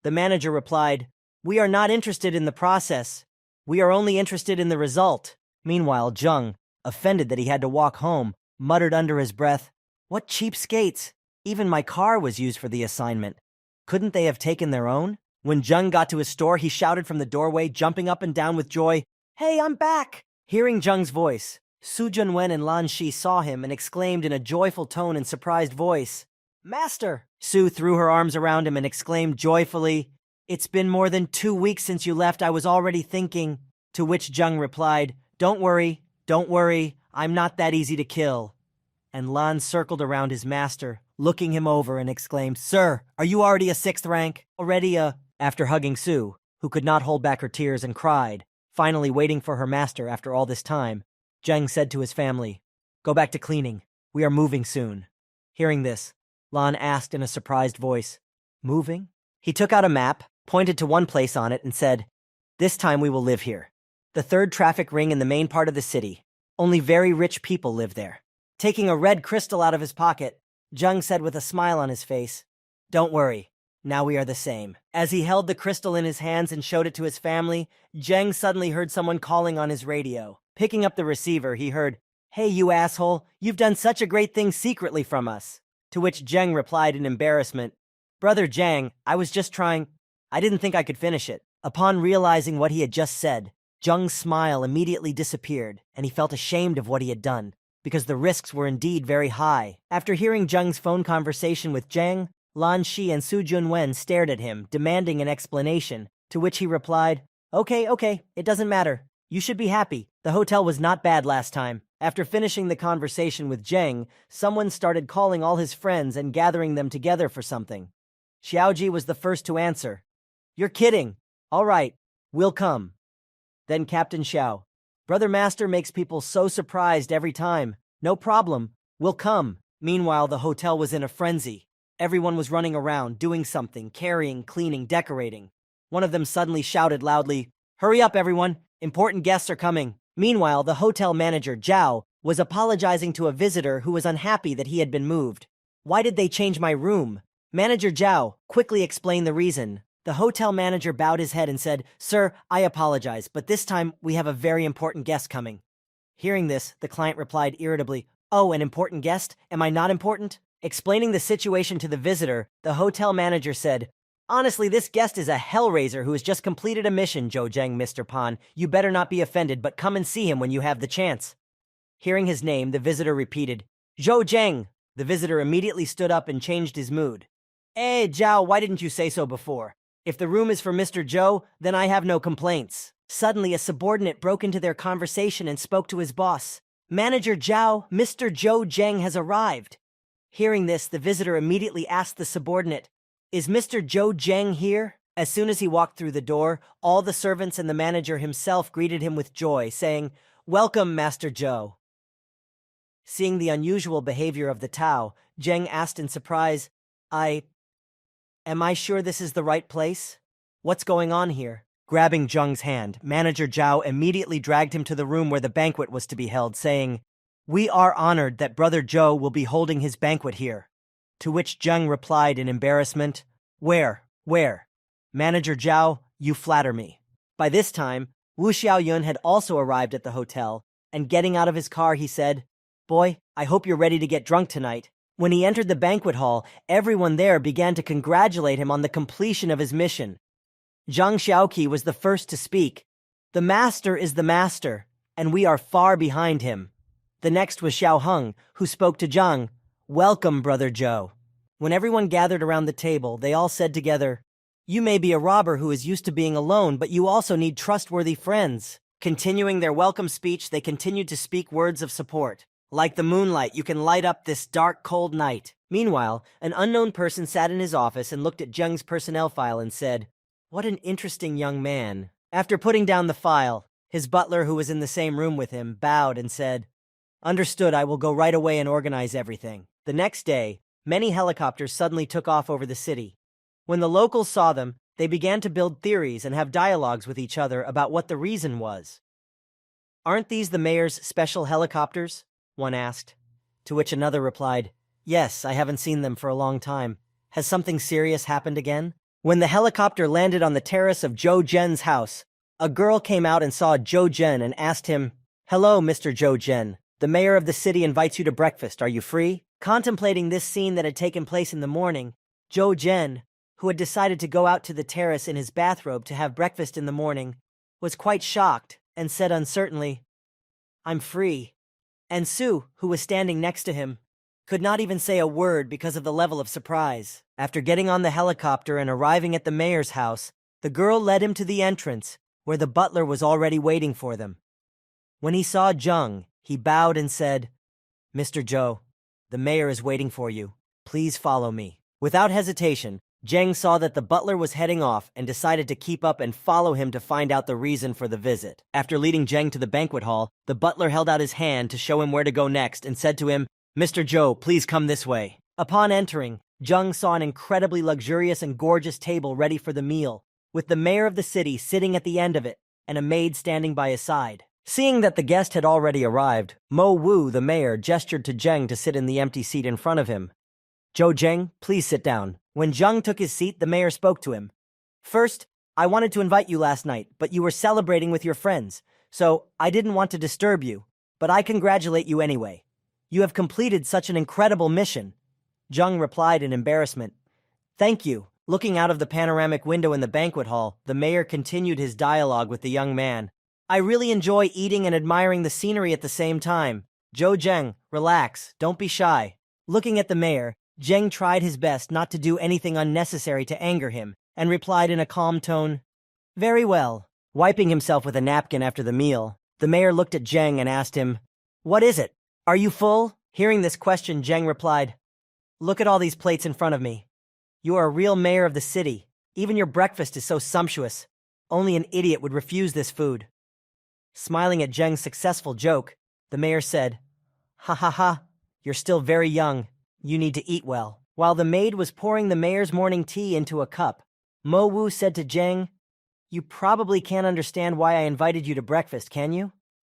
The manager replied, "We are not interested in the process. We are only interested in the result." Meanwhile, Zheng, offended that he had to walk home, muttered under his breath, "What cheapskates! Even my car was used for the assignment. Couldn't they have taken their own?" When Zheng got to his store, he shouted from the doorway, jumping up and down with joy, "Hey, I'm back!" Hearing Zheng's voice, Su Junwen and Lan Shi saw him and exclaimed in a joyful tone and surprised voice, "Master!" Su threw her arms around him and exclaimed joyfully, "It's been more than 2 weeks since you left. I was already thinking." To which Zheng replied, don't worry, I'm not that easy to kill." And Lan circled around his master, looking him over and exclaimed, "Sir, are you already a 6th rank? After hugging Su, who could not hold back her tears and cried, finally waiting for her master after all this time, Zheng said to his family, "Go back to cleaning. We are moving soon." Hearing this, Lan asked in a surprised voice, "Moving?" He took out a map, pointed to one place on it, and said, "This time we will live here. The 3rd traffic ring in the main part of the city. Only very rich people live there." Taking a red crystal out of his pocket, Zheng said with a smile on his face, "Don't worry, now we are the same." As he held the crystal in his hands and showed it to his family, Zheng suddenly heard someone calling on his radio. Picking up the receiver, he heard, "Hey, you asshole, you've done such a great thing secretly from us." To which Zheng replied in embarrassment, "Brother Zhang, I was just trying. I didn't think I could finish it." Upon realizing what he had just said, Zheng's smile immediately disappeared, and he felt ashamed of what he had done, because the risks were indeed very high. After hearing Zheng's phone conversation with Zheng, Lan Shi and Su Junwen stared at him, demanding an explanation, to which he replied, Okay, it doesn't matter. You should be happy. The hotel was not bad last time." After finishing the conversation with Zheng, someone started calling all his friends and gathering them together for something. Xiaoji was the first to answer. "You're kidding. All right, we'll come." Then Captain Xiao, "Brother Master makes people so surprised every time. No problem, we'll come." Meanwhile, the hotel was in a frenzy. Everyone was running around, doing something, carrying, cleaning, decorating. One of them suddenly shouted loudly, "Hurry up, everyone! Important guests are coming." Meanwhile, the hotel manager, Zhao, was apologizing to a visitor who was unhappy that he had been moved. Why did they change my room? Manager Zhao quickly explained the reason. The hotel manager bowed his head and said, "Sir, I apologize, but this time we have a very important guest coming." Hearing this, the client replied irritably, "Oh, an important guest? Am I not important?" Explaining the situation to the visitor, the hotel manager said, "Honestly, this guest is a hellraiser who has just completed a mission, Zhou Zheng, Mr. Pan. You better not be offended, but come and see him when you have the chance." Hearing his name, the visitor repeated, "Zhou Zheng." The visitor immediately stood up and changed his mood. Zhao, why didn't you say so before? If the room is for Mr. Zhou, then I have no complaints." Suddenly, a subordinate broke into their conversation and spoke to his boss. "Manager Zhao, Mr. Zhou Zheng has arrived." Hearing this, the visitor immediately asked the subordinate, "Is Mr. Zhou Zheng here?" As soon as he walked through the door, all the servants and the manager himself greeted him with joy, saying, "Welcome, Master Zhou." Seeing the unusual behavior of the Tao, Zheng asked in surprise, Am I sure this is the right place? What's going on here?" Grabbing Zheng's hand, Manager Zhao immediately dragged him to the room where the banquet was to be held, saying, "We are honored that Brother Zhou will be holding his banquet here." To which Zheng replied in embarrassment, Where? Manager Zhao, you flatter me." By this time, Wu Xiaoyun had also arrived at the hotel, and getting out of his car, he said, "Boy, I hope you're ready to get drunk tonight." When he entered the banquet hall, everyone there began to congratulate him on the completion of his mission. Zhang Xiaoqi was the first to speak. "The master is the master, and we are far behind him." The next was Xiao Heng, who spoke to Zhang, "Welcome, Brother Zhou." When everyone gathered around the table, they all said together, "You may be a robber who is used to being alone, but you also need trustworthy friends." Continuing their welcome speech, they continued to speak words of support. "Like the moonlight, you can light up this dark, cold night." Meanwhile, an unknown person sat in his office and looked at Zheng's personnel file and said, "What an interesting young man." After putting down the file, his butler, who was in the same room with him, bowed and said, "Understood, I will go right away and organize everything." The next day, many helicopters suddenly took off over the city. When the locals saw them, they began to build theories and have dialogues with each other about what the reason was. "Aren't these the mayor's special helicopters?" one asked. To which another replied, "Yes, I haven't seen them for a long time. Has something serious happened again?" When the helicopter landed on the terrace of Zhou Zhen's house, a girl came out and saw Zhou Zhen and asked him, "Hello, Mr. Zhou Zhen. The mayor of the city invites you to breakfast. Are you free?" Contemplating this scene that had taken place in the morning, Zhou Zhen, who had decided to go out to the terrace in his bathrobe to have breakfast in the morning, was quite shocked and said uncertainly, "I'm free." And Su, who was standing next to him, could not even say a word because of the level of surprise. After getting on the helicopter and arriving at the mayor's house, the girl led him to the entrance, where the butler was already waiting for them. When he saw Zheng, he bowed and said, "Mr. Zhou, the mayor is waiting for you. Please follow me." Without hesitation, Zheng saw that the butler was heading off and decided to keep up and follow him to find out the reason for the visit. After leading Zheng to the banquet hall, the butler held out his hand to show him where to go next and said to him, "Mr. Zhou, please come this way." Upon entering, Zheng saw an incredibly luxurious and gorgeous table ready for the meal, with the mayor of the city sitting at the end of it and a maid standing by his side. Seeing that the guest had already arrived, Mo Wu, the mayor, gestured to Zheng to sit in the empty seat in front of him. "Zhou Zheng, please sit down." When Zheng took his seat, the mayor spoke to him. "First, I wanted to invite you last night, but you were celebrating with your friends, so I didn't want to disturb you, but I congratulate you anyway. You have completed such an incredible mission." Zheng replied in embarrassment, "Thank you." Looking out of the panoramic window in the banquet hall, the mayor continued his dialogue with the young man. "I really enjoy eating and admiring the scenery at the same time. Zhou Zheng, relax, don't be shy." Looking at the mayor, Zheng tried his best not to do anything unnecessary to anger him, and replied in a calm tone, "Very well." Wiping himself with a napkin after the meal, the mayor looked at Zheng and asked him, "What is it? Are you full?" Hearing this question, Zheng replied, "Look at all these plates in front of me. You are a real mayor of the city. Even your breakfast is so sumptuous. Only an idiot would refuse this food." Smiling at Zheng's successful joke, the mayor said, "Ha ha ha, you're still very young. You need to eat well." While the maid was pouring the mayor's morning tea into a cup, Mo Wu said to Zheng, "You probably can't understand why I invited you to breakfast, can you?"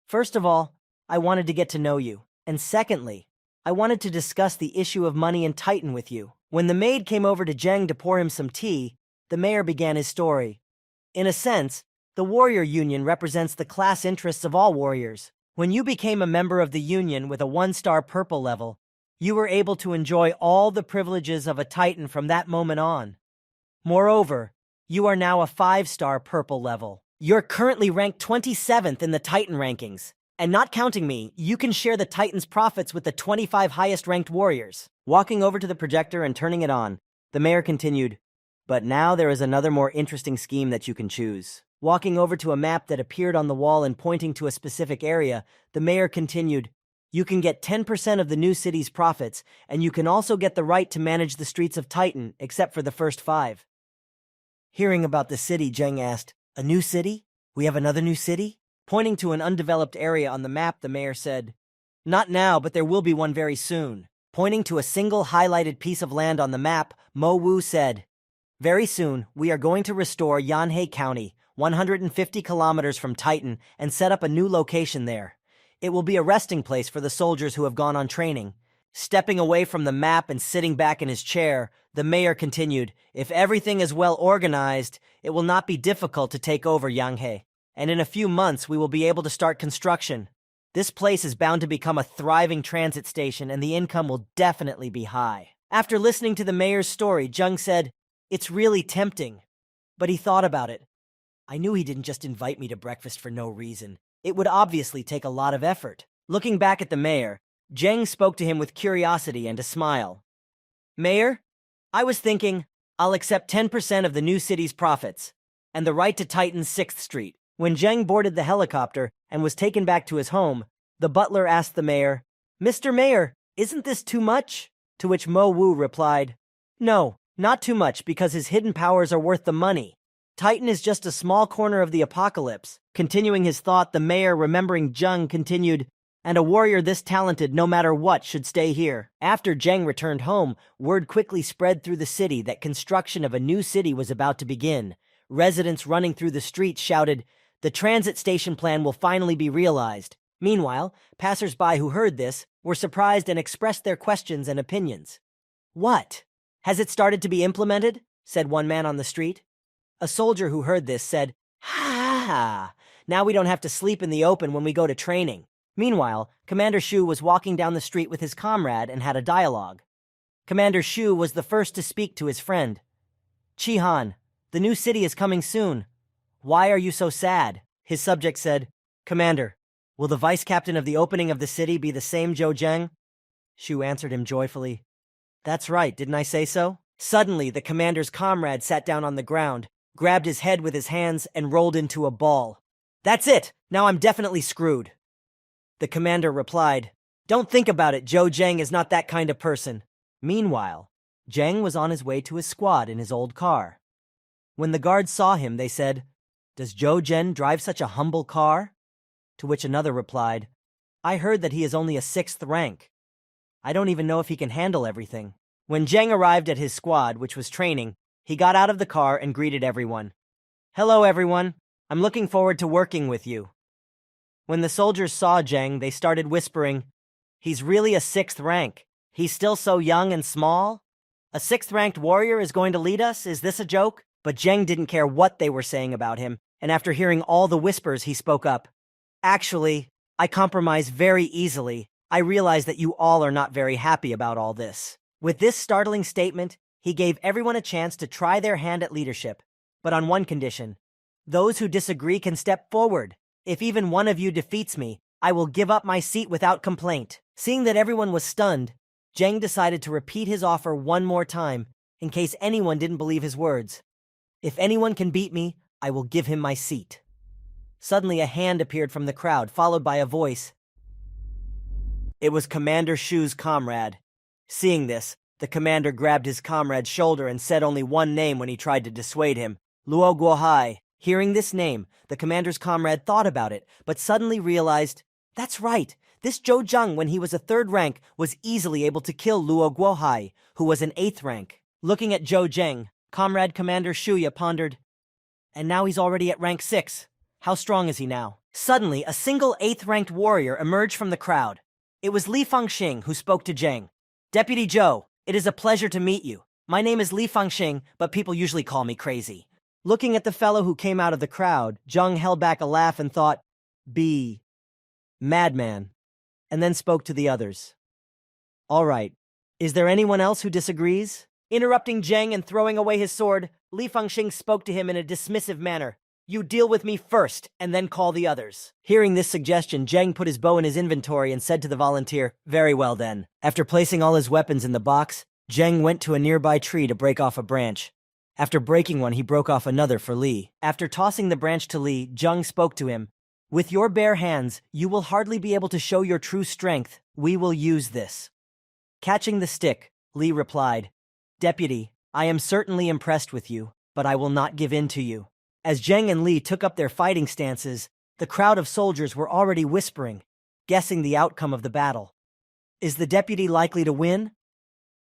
First of all, I wanted to get to know you. And secondly, I wanted to discuss the issue of money and Titan with you. When the maid came over to Zheng to pour him some tea, the mayor began his story. In a sense, the warrior union represents the class interests of all warriors. When you became a member of the union with a 1-star purple level, you were able to enjoy all the privileges of a Titan from that moment on. Moreover, you are now a 5-star purple level. You're currently ranked 27th in the Titan rankings. And not counting me, you can share the Titan's profits with the 25 highest-ranked warriors. Walking over to the projector and turning it on, the mayor continued, "But now there is another more interesting scheme that you can choose." Walking over to a map that appeared on the wall and pointing to a specific area, the mayor continued, "You can get 10% of the new city's profits, and you can also get the right to manage the streets of Titan, except for the first 5. Hearing about the city, Zheng asked, "A new city? We have another new city?" Pointing to an undeveloped area on the map, the mayor said, "Not now, but there will be one very soon." Pointing to a single highlighted piece of land on the map, Mo Wu said, "Very soon, we are going to restore Yanhei County, 150 kilometers from Titan, and set up a new location there. It will be a resting place for the soldiers who have gone on training." Stepping away from the map and sitting back in his chair, the mayor continued, "If everything is well organized, it will not be difficult to take over Yanhei. And in a few months, we will be able to start construction. This place is bound to become a thriving transit station, and the income will definitely be high." After listening to the mayor's story, Zheng said, "It's really tempting." But he thought about it. "I knew he didn't just invite me to breakfast for no reason. It would obviously take a lot of effort." Looking back at the mayor, Zheng spoke to him with curiosity and a smile. "Mayor, I was thinking, I'll accept 10% of the new city's profits, and the right to Titan's 6th Street. When Zheng boarded the helicopter and was taken back to his home, the butler asked the mayor, "Mr. Mayor, isn't this too much?" To which Mo Wu replied, "No, not too much, because his hidden powers are worth the money. Titan is just a small corner of the apocalypse." Continuing his thought, the mayor, remembering Zheng, continued, "And a warrior this talented, no matter what, should stay here." After Zheng returned home, word quickly spread through the city that construction of a new city was about to begin. Residents running through the streets shouted, "The transit station plan will finally be realized." Meanwhile, passers-by who heard this were surprised and expressed their questions and opinions. "What? Has it started to be implemented?" said one man on the street. A soldier who heard this said, "Ha! Now we don't have to sleep in the open when we go to training." Meanwhile, Commander Shu was walking down the street with his comrade and had a dialogue. Commander Shu was the first to speak to his friend. "Chi-Han, the new city is coming soon. Why are you so sad?" His subject said, "Commander, will the vice captain of the opening of the city be the same Zhou Zheng?" Shu answered him joyfully, "That's right, didn't I say so?" Suddenly, the commander's comrade sat down on the ground, grabbed his head with his hands, and rolled into a ball. "That's it! Now I'm definitely screwed." The commander replied, "Don't think about it, Zhou Zheng is not that kind of person." Meanwhile, Zheng was on his way to his squad in his old car. When the guards saw him, they said, "Does Zhou Zheng drive such a humble car?" To which another replied, "I heard that he is only a 6th rank. I don't even know if he can handle everything." When Zheng arrived at his squad, which was training, he got out of the car and greeted everyone. "Hello, everyone. I'm looking forward to working with you." When the soldiers saw Zheng, they started whispering, "He's really a 6th rank. He's still so young and small. A 6th-ranked warrior is going to lead us? Is this a joke?" But Zheng didn't care what they were saying about him, and after hearing all the whispers, he spoke up. "Actually, I compromise very easily. I realize that you all are not very happy about all this." With this startling statement, he gave everyone a chance to try their hand at leadership, but on one condition. Those who disagree can step forward. If even one of you defeats me, I will give up my seat without complaint. Seeing that everyone was stunned, Zheng decided to repeat his offer one more time, in case anyone didn't believe his words. "If anyone can beat me, I will give him my seat." Suddenly a hand appeared from the crowd, followed by a voice. It was Commander Shu's comrade. Seeing this, the commander grabbed his comrade's shoulder and said only one name when he tried to dissuade him, "Luo Guohai." Hearing this name, the commander's comrade thought about it, but suddenly realized, that's right, this Zhou Zheng, when he was a 3rd rank, was easily able to kill Luo Guohai, who was an 8th rank. Looking at Zhou Zheng, Comrade Commander Shuya pondered, "And now he's already at rank 6. How strong is he now? Suddenly, a single 8th-ranked warrior emerged from the crowd. It was Li Fangxing who spoke to Zheng. Deputy Zhou, it is a pleasure to meet you. My name is Li Fangxing, but people usually call me crazy. Looking at the fellow who came out of the crowd, Zheng held back a laugh and thought, "B. Madman," and then spoke to the others. "All right. Is there anyone else who disagrees?" Interrupting Zheng and throwing away his sword, Li Fangxing spoke to him in a dismissive manner. "You deal with me first, and then call the others." Hearing this suggestion, Zheng put his bow in his inventory and said to the volunteer, "Very well then." After placing all his weapons in the box, Zheng went to a nearby tree to break off a branch. After breaking one, he broke off another for Li. After tossing the branch to Li, Zheng spoke to him. "With your bare hands, you will hardly be able to show your true strength. We will use this." Catching the stick, Li replied, "Deputy, I am certainly impressed with you, but I will not give in to you." As Zheng and Li took up their fighting stances, the crowd of soldiers were already whispering, guessing the outcome of the battle. Is the deputy likely to win?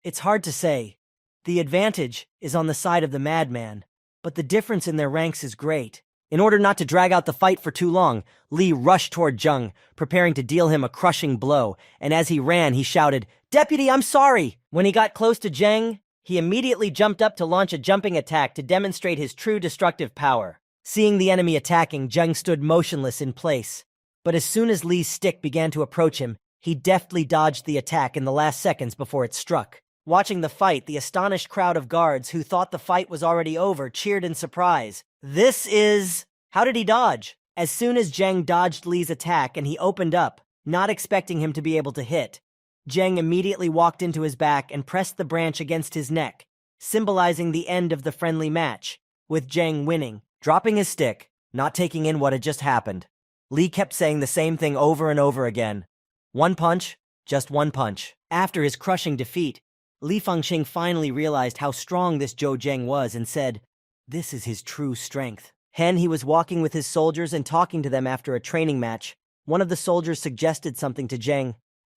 It's hard to say. The advantage is on the side of the madman, but the difference in their ranks is great. In order not to drag out the fight for too long, Li rushed toward Zheng, preparing to deal him a crushing blow, and as he ran, he shouted, "Deputy, I'm sorry!" When he got close to Zheng, he immediately jumped up to launch a jumping attack to demonstrate his true destructive power. Seeing the enemy attacking, Zheng stood motionless in place. But as soon as Li's stick began to approach him, he deftly dodged the attack in the last seconds before it struck. Watching the fight, the astonished crowd of guards who thought the fight was already over cheered in surprise. "This is..." How did he dodge? As soon as Zheng dodged Li's attack and he opened up, not expecting him to be able to hit, Zheng immediately walked into his back and pressed the branch against his neck, symbolizing the end of the friendly match, with Zheng winning. Dropping his stick, not taking in what had just happened, Li kept saying the same thing over and over again. One punch, just one punch. After his crushing defeat, Li Fangxing finally realized how strong this Zhou Zheng was and said, "This is his true strength." He was walking with his soldiers and talking to them after a training match. One of the soldiers suggested something to Zheng.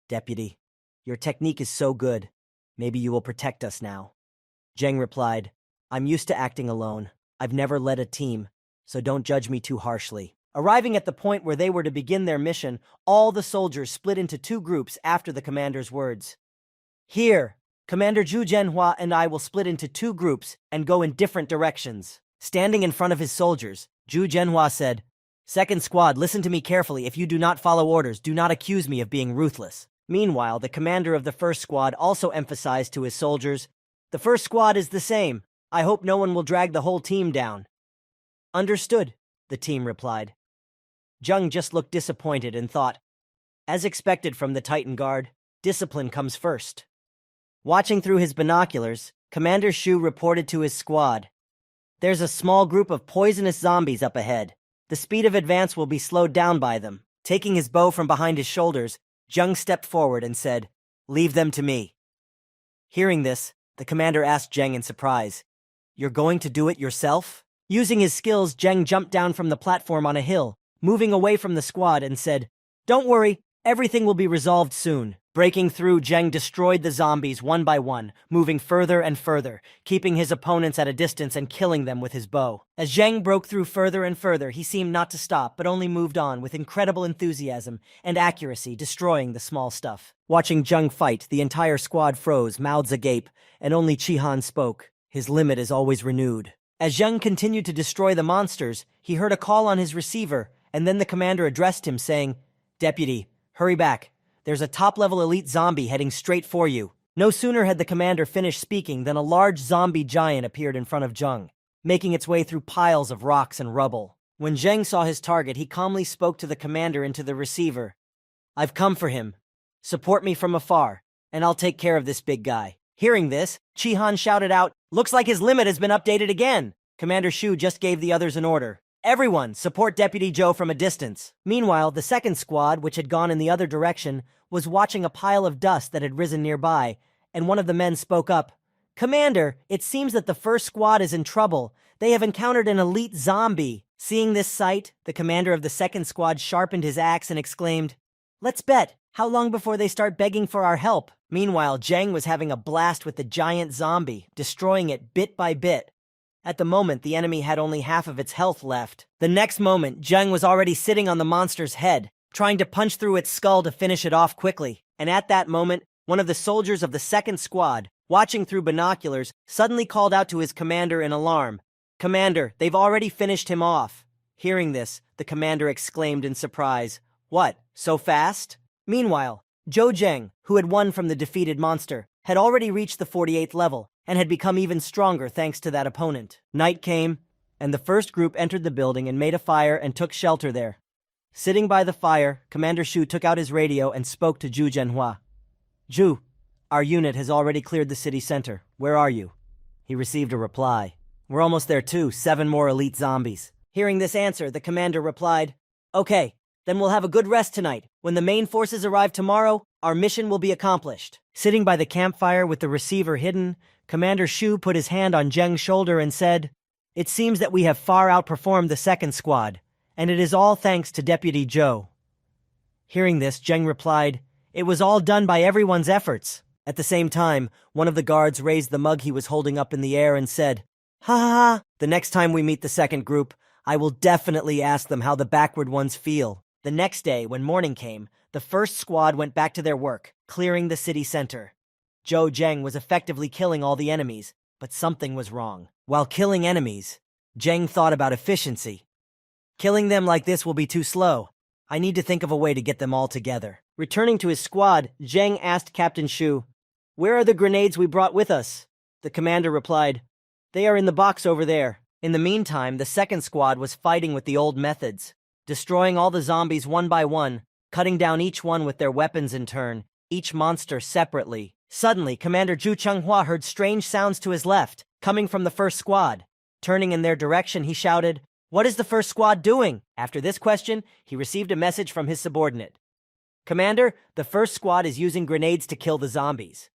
"Deputy, your technique is so good. Maybe you will protect us now." Zheng replied, "I'm used to acting alone. I've never led a team, so don't judge me too harshly." Arriving at the point where they were to begin their mission, all the soldiers split into two groups after the commander's words. "Here, Commander Zhu Zhenhua and I will split into two groups and go in different directions." Standing in front of his soldiers, Zhu Zhenhua said, "Second squad, listen to me carefully. If you do not follow orders, do not accuse me of being ruthless." Meanwhile, the commander of the first squad also emphasized to his soldiers, "The first squad is the same. I hope no one will drag the whole team down." "Understood," the team replied. Zheng just looked disappointed and thought, as expected from the Titan Guard, discipline comes first. Watching through his binoculars, Commander Shu reported to his squad, "There's a small group of poisonous zombies up ahead. The speed of advance will be slowed down by them." Taking his bow from behind his shoulders, Zheng stepped forward and said, "Leave them to me." Hearing this, the commander asked Zheng in surprise, "You're going to do it yourself?" Using his skills, Zheng jumped down from the platform on a hill, moving away from the squad, and said, "Don't worry, everything will be resolved soon." Breaking through, Zheng destroyed the zombies one by one, moving further and further, keeping his opponents at a distance and killing them with his bow. As Zheng broke through further and further, he seemed not to stop, but only moved on with incredible enthusiasm and accuracy, destroying the small stuff. Watching Zheng fight, the entire squad froze, mouths agape, and only Chihan spoke. His limit is always renewed. As Zheng continued to destroy the monsters, he heard a call on his receiver, and then the commander addressed him, saying, "Deputy, hurry back. There's a top-level elite zombie heading straight for you." No sooner had the commander finished speaking than a large zombie giant appeared in front of Zheng, making its way through piles of rocks and rubble. When Zheng saw his target, he calmly spoke to the commander into the receiver. "I've come for him. Support me from afar, and I'll take care of this big guy." Hearing this, Chihan shouted out, "Looks like his limit has been updated again." Commander Shu just gave the others an order. "Everyone, support Deputy Zhou from a distance." Meanwhile, the second squad, which had gone in the other direction, was watching a pile of dust that had risen nearby, and one of the men spoke up. "Commander, it seems that the first squad is in trouble. They have encountered an elite zombie." Seeing this sight, the commander of the second squad sharpened his axe and exclaimed, "Let's bet. How long before they start begging for our help?" Meanwhile, Zheng was having a blast with the giant zombie, destroying it bit by bit. At the moment, the enemy had only half of its health left. The next moment, Zheng was already sitting on the monster's head, trying to punch through its skull to finish it off quickly. And at that moment, one of the soldiers of the second squad, watching through binoculars, suddenly called out to his commander in alarm. "Commander, they've already finished him off." Hearing this, the commander exclaimed in surprise, "What, so fast?" Meanwhile, Zhou Zheng, who had won from the defeated monster, had already reached the 48th level, and had become even stronger thanks to that opponent. Night came, and the first group entered the building and made a fire and took shelter there. Sitting by the fire, Commander Shu took out his radio and spoke to Zhu Zhenhua. "Zhu, our unit has already cleared the city center. Where are you?" He received a reply. "We're almost there too, 7 more elite zombies." Hearing this answer, the commander replied, "Okay, then we'll have a good rest tonight. When the main forces arrive tomorrow, our mission will be accomplished." Sitting by the campfire with the receiver hidden, Commander Shu put his hand on Zheng's shoulder and said, "It seems that we have far outperformed the second squad, and it is all thanks to Deputy Zhou." Hearing this, Zheng replied, "It was all done by everyone's efforts." At the same time, one of the guards raised the mug he was holding up in the air and said, "Ha ha ha, the next time we meet the second group, I will definitely ask them how the backward ones feel." The next day, when morning came, the first squad went back to their work, clearing the city center. Zhou Zheng was effectively killing all the enemies, but something was wrong. While killing enemies, Zheng thought about efficiency. "Killing them like this will be too slow. I need to think of a way to get them all together." Returning to his squad, Zheng asked Captain Shu, "Where are the grenades we brought with us?" The commander replied, "They are in the box over there." In the meantime, the second squad was fighting with the old methods, destroying all the zombies one by one, cutting down each one with their weapons in turn, each monster separately. Suddenly, Commander Zhu Chenghua heard strange sounds to his left, coming from the first squad. Turning in their direction, he shouted, "What is the first squad doing?" After this question, he received a message from his subordinate. "Commander, the first squad is using grenades to kill the zombies."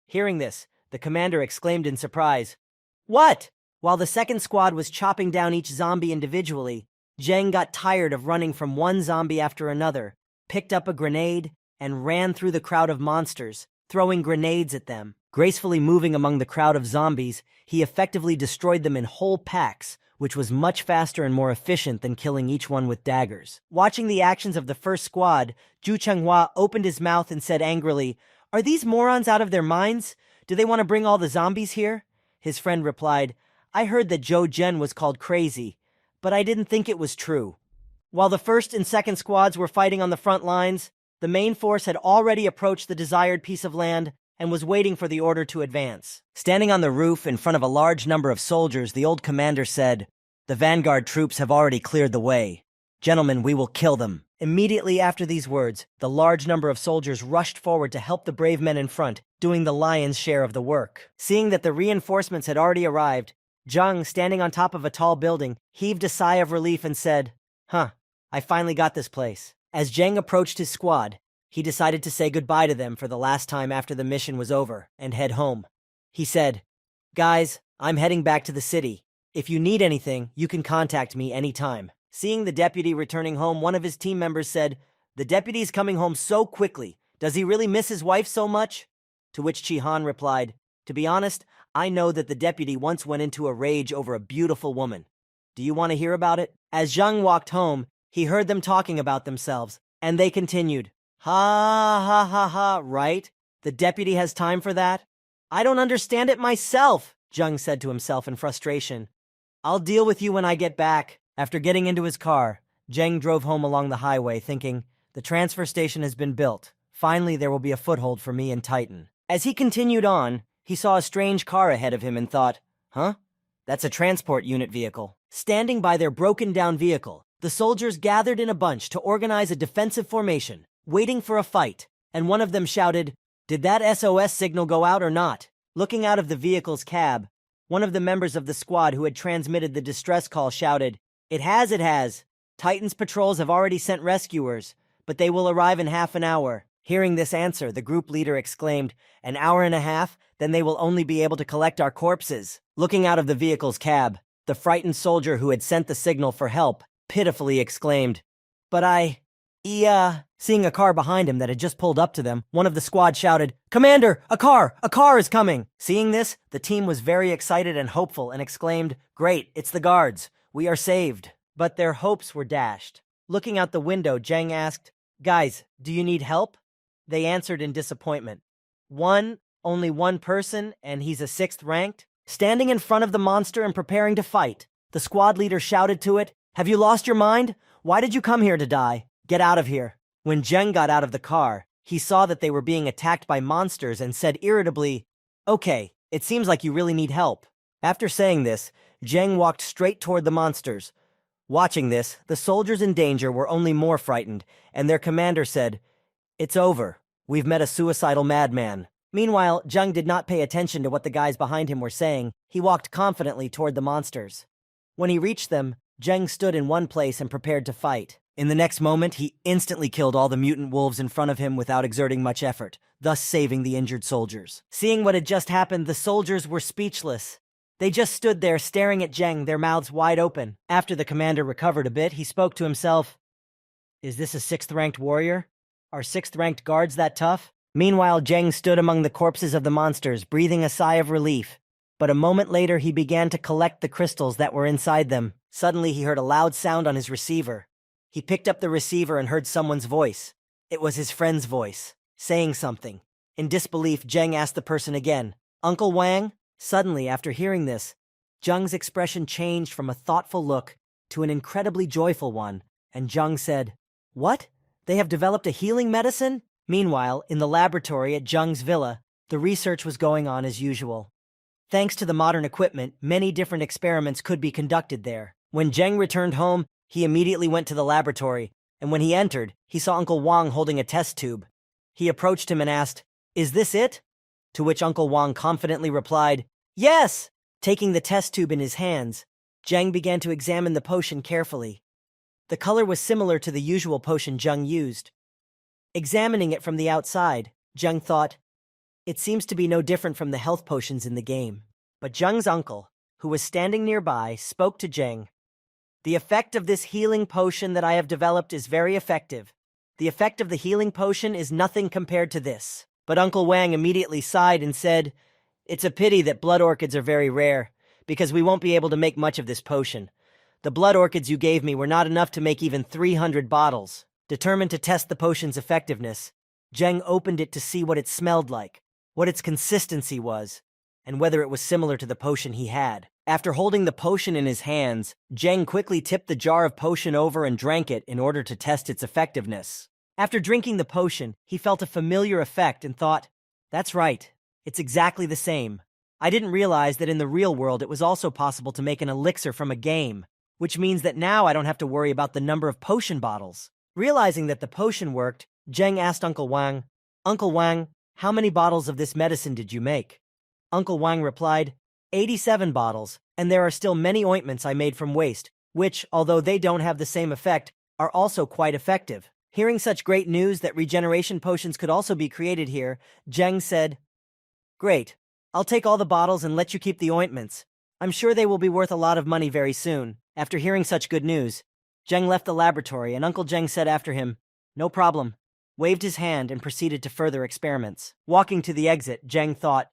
Hearing this, the commander exclaimed in surprise, "What?" While the second squad was chopping down each zombie individually, Zheng got tired of running from one zombie after another, picked up a grenade, and ran through the crowd of monsters, throwing grenades at them. Gracefully moving among the crowd of zombies, he effectively destroyed them in whole packs, which was much faster and more efficient than killing each one with daggers. Watching the actions of the first squad, Zhu Chenghua opened his mouth and said angrily, "Are these morons out of their minds? Do they want to bring all the zombies here?" His friend replied, "I heard that Zhou Zhen was called crazy, but I didn't think it was true." While the first and second squads were fighting on the front lines, the main force had already approached the desired piece of land and was waiting for the order to advance. Standing on the roof in front of a large number of soldiers, the old commander said, "The vanguard troops have already cleared the way. Gentlemen, we will kill them." Immediately after these words, the large number of soldiers rushed forward to help the brave men in front, doing the lion's share of the work. Seeing that the reinforcements had already arrived, Zhang, standing on top of a tall building, heaved a sigh of relief and said, I finally got this place." As Zhang approached his squad, he decided to say goodbye to them for the last time after the mission was over and head home. He said, "Guys, I'm heading back to the city. If you need anything, you can contact me anytime." Seeing the deputy returning home, one of his team members said, "The deputy's coming home so quickly. Does he really miss his wife so much?" To which Chi-Han replied, "To be honest, I know that the deputy once went into a rage over a beautiful woman. Do you want to hear about it?" As Zhang walked home, he heard them talking about themselves, and they continued, "Ha ha ha ha, right? The deputy has time for that? I don't understand it myself," Zhang said to himself in frustration. "I'll deal with you when I get back." After getting into his car, Zhang drove home along the highway thinking, "The transfer station has been built. Finally, there will be a foothold for me and Titan." As he continued on, he saw a strange car ahead of him and thought, That's a transport unit vehicle." Standing by their broken-down vehicle, the soldiers gathered in a bunch to organize a defensive formation, waiting for a fight, and one of them shouted, "Did that SOS signal go out or not?" Looking out of the vehicle's cab, one of the members of the squad who had transmitted the distress call shouted, It has. Titan's patrols have already sent rescuers, but they will arrive in half an hour." Hearing this answer, the group leader exclaimed, "An hour and a half? Then they will only be able to collect our corpses." Looking out of the vehicle's cab, the frightened soldier who had sent the signal for help pitifully exclaimed, But Seeing a car behind him that had just pulled up to them, one of the squad shouted, "Commander, a car! A car is coming!" Seeing this, the team was very excited and hopeful and exclaimed, "Great, it's the guards. We are saved." But their hopes were dashed. Looking out the window, Jeng asked, "Guys, do you need help?" They answered in disappointment. Only one person, and he's a 6th ranked? Standing in front of the monster and preparing to fight. The squad leader shouted to it, "Have you lost your mind? Why did you come here to die? Get out of here." When Jeng got out of the car, he saw that they were being attacked by monsters and said irritably, "Okay, it seems like you really need help." After saying this, Jeng walked straight toward the monsters. Watching this, the soldiers in danger were only more frightened, and their commander said, "It's over. We've met a suicidal madman." Meanwhile, Jeng did not pay attention to what the guys behind him were saying. He walked confidently toward the monsters. When he reached them, Jeng stood in one place and prepared to fight. In the next moment, he instantly killed all the mutant wolves in front of him without exerting much effort, thus saving the injured soldiers. Seeing what had just happened, the soldiers were speechless. They just stood there staring at Jeng, their mouths wide open. After the commander recovered a bit, he spoke to himself. "Is this a 6th-ranked warrior? Are 6th-ranked guards that tough?" Meanwhile, Jeng stood among the corpses of the monsters, breathing a sigh of relief. But a moment later, he began to collect the crystals that were inside them. Suddenly, he heard a loud sound on his receiver. He picked up the receiver and heard someone's voice. It was his friend's voice, saying something. In disbelief, Jeng asked the person again, "Uncle Wang?" Suddenly, after hearing this, Jeng's expression changed from a thoughtful look to an incredibly joyful one, and Jeng said, "What? They have developed a healing medicine?" Meanwhile, in the laboratory at Jeng's villa, the research was going on as usual. Thanks to the modern equipment, many different experiments could be conducted there. When Jeng returned home, he immediately went to the laboratory, and when he entered, he saw Uncle Wang holding a test tube. He approached him and asked, "Is this it?" To which Uncle Wang confidently replied, "Yes!" Taking the test tube in his hands, Jeng began to examine the potion carefully. The color was similar to the usual potion Jeng used. Examining it from the outside, Jeng thought, "It seems to be no different from the health potions in the game." But Jeng's uncle, who was standing nearby, spoke to Jeng. "The effect of this healing potion that I have developed is very effective. The effect of the healing potion is nothing compared to this." But Uncle Wang immediately sighed and said, "It's a pity that blood orchids are very rare, because we won't be able to make much of this potion. The blood orchids you gave me were not enough to make even 300 bottles. Determined to test the potion's effectiveness, Jeng opened it to see what it smelled like, what its consistency was, and whether it was similar to the potion he had. After holding the potion in his hands, Jeng quickly tipped the jar of potion over and drank it in order to test its effectiveness. After drinking the potion, he felt a familiar effect and thought, "That's right, it's exactly the same. I didn't realize that in the real world it was also possible to make an elixir from a game, which means that now I don't have to worry about the number of potion bottles." Realizing that the potion worked, Jeng asked Uncle Wang, "Uncle Wang, how many bottles of this medicine did you make?" Uncle Wang replied, 87 bottles, and there are still many ointments I made from waste, which, although they don't have the same effect, are also quite effective." Hearing such great news that regeneration potions could also be created here, Jeng said, "Great. I'll take all the bottles and let you keep the ointments. I'm sure they will be worth a lot of money very soon." After hearing such good news, Jeng left the laboratory, and Uncle Jeng said after him, "No problem," waved his hand and proceeded to further experiments. Walking to the exit, Jeng thought,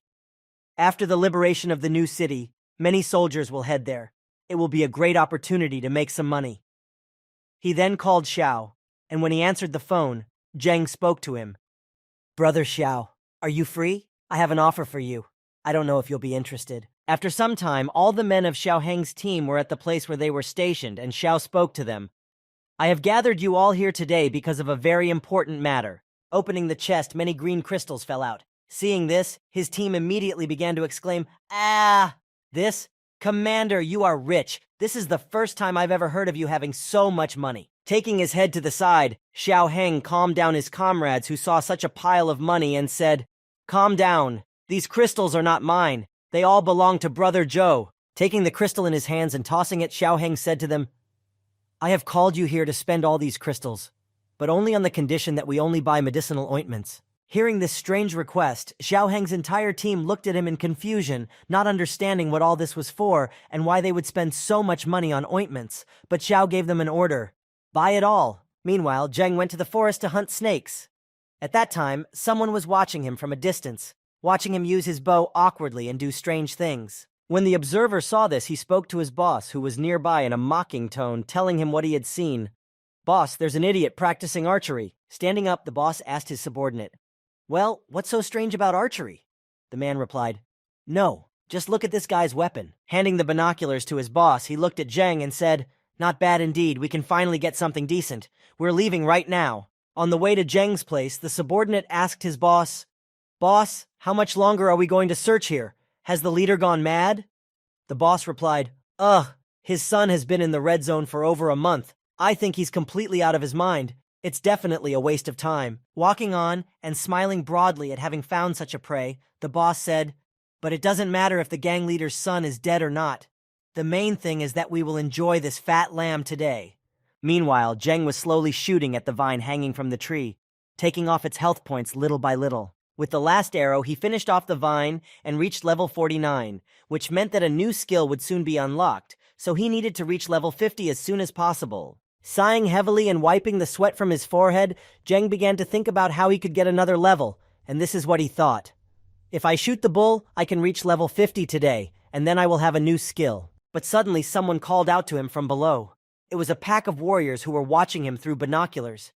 "After the liberation of the new city, many soldiers will head there. It will be a great opportunity to make some money." He then called Xiao, and when he answered the phone, Jeng spoke to him. "Brother Xiao, are you free? I have an offer for you. I don't know if you'll be interested." After some time, all the men of Xiao Heng's team were at the place where they were stationed, and Xiao spoke to them. "I have gathered you all here today because of a very important matter." Opening the chest, many green crystals fell out. Seeing this, his team immediately began to exclaim, "Ah! This? Commander, you are rich. This is the first time I've ever heard of you having so much money." Taking his head to the side, Xiao Heng calmed down his comrades who saw such a pile of money and said, "Calm down. These crystals are not mine. They all belong to Brother Zhou." Taking the crystal in his hands and tossing it, Xiao Heng said to them, "I have called you here to spend all these crystals, but only on the condition that we only buy medicinal ointments." Hearing this strange request, Xiao Heng's entire team looked at him in confusion, not understanding what all this was for and why they would spend so much money on ointments. But Xiao gave them an order, "Buy it all. Meanwhile, Zheng went to the forest to hunt snakes. At that time, someone was watching him from a distance, watching him use his bow awkwardly and do strange things. When the observer saw this, he spoke to his boss, who was nearby, in a mocking tone, telling him what he had seen. "Boss, there's an idiot practicing archery." Standing up, the boss asked his subordinate, "Well, what's so strange about archery?" The man replied, "No, just look at this guy's weapon." Handing the binoculars to his boss, he looked at Zheng and said, "Not bad indeed. We can finally get something decent. We're leaving right now." On the way to Zheng's place, the subordinate asked his boss, "Boss, how much longer are we going to search here? Has the leader gone mad?" The boss replied, "Ugh, his son has been in the red zone for over a month. I think he's completely out of his mind. It's definitely a waste of time." Walking on and smiling broadly at having found such a prey, the boss said, "But it doesn't matter if the gang leader's son is dead or not. The main thing is that we will enjoy this fat lamb today." Meanwhile, Zheng was slowly shooting at the vine hanging from the tree, taking off its health points little by little. With the last arrow, he finished off the vine and reached level 49, which meant that a new skill would soon be unlocked, so he needed to reach level 50 as soon as possible. Sighing heavily and wiping the sweat from his forehead, Zheng began to think about how he could get another level, and this is what he thought. "If I shoot the bull, I can reach level 50 today, and then I will have a new skill." But suddenly someone called out to him from below. It was a pack of warriors who were watching him through binoculars.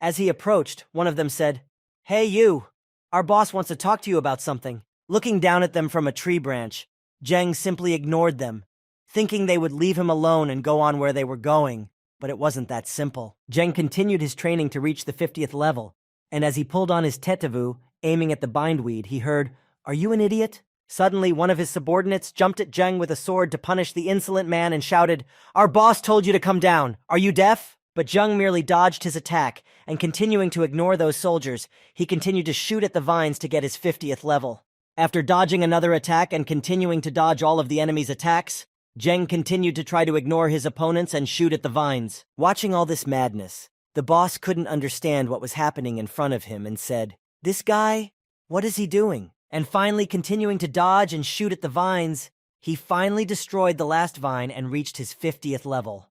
As he approached, one of them said, "Hey you, our boss wants to talk to you about something." Looking down at them from a tree branch, Zheng simply ignored them, thinking they would leave him alone and go on where they were going. But it wasn't that simple. Zheng continued his training to reach the 50th level, and as he pulled on his tetavu, aiming at the bindweed, he heard, "Are you an idiot?" Suddenly, one of his subordinates jumped at Zheng with a sword to punish the insolent man and shouted, "Our boss told you to come down. Are you deaf?" But Zheng merely dodged his attack, and continuing to ignore those soldiers, he continued to shoot at the vines to get his 50th level. After dodging another attack and continuing to dodge all of the enemy's attacks, Zheng continued to try to ignore his opponents and shoot at the vines. Watching all this madness, the boss couldn't understand what was happening in front of him and said, "This guy? What is he doing?" And finally, continuing to dodge and shoot at the vines, he finally destroyed the last vine and reached his 50th level.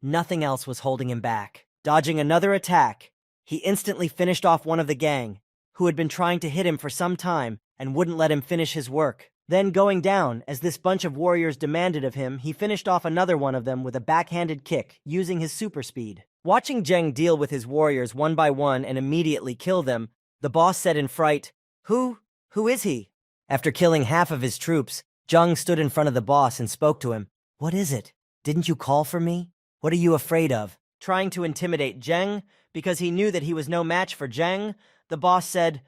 Nothing else was holding him back. Dodging another attack, he instantly finished off one of the gang, who had been trying to hit him for some time and wouldn't let him finish his work. Then going down, as this bunch of warriors demanded of him, he finished off another one of them with a backhanded kick, using his super speed. Watching Zheng deal with his warriors one by one and immediately kill them, the boss said in fright, Who is he?" After killing half of his troops, Zheng stood in front of the boss and spoke to him. "What is it? Didn't you call for me? What are you afraid of?" Trying to intimidate Zheng, because he knew that he was no match for Zheng, the boss said,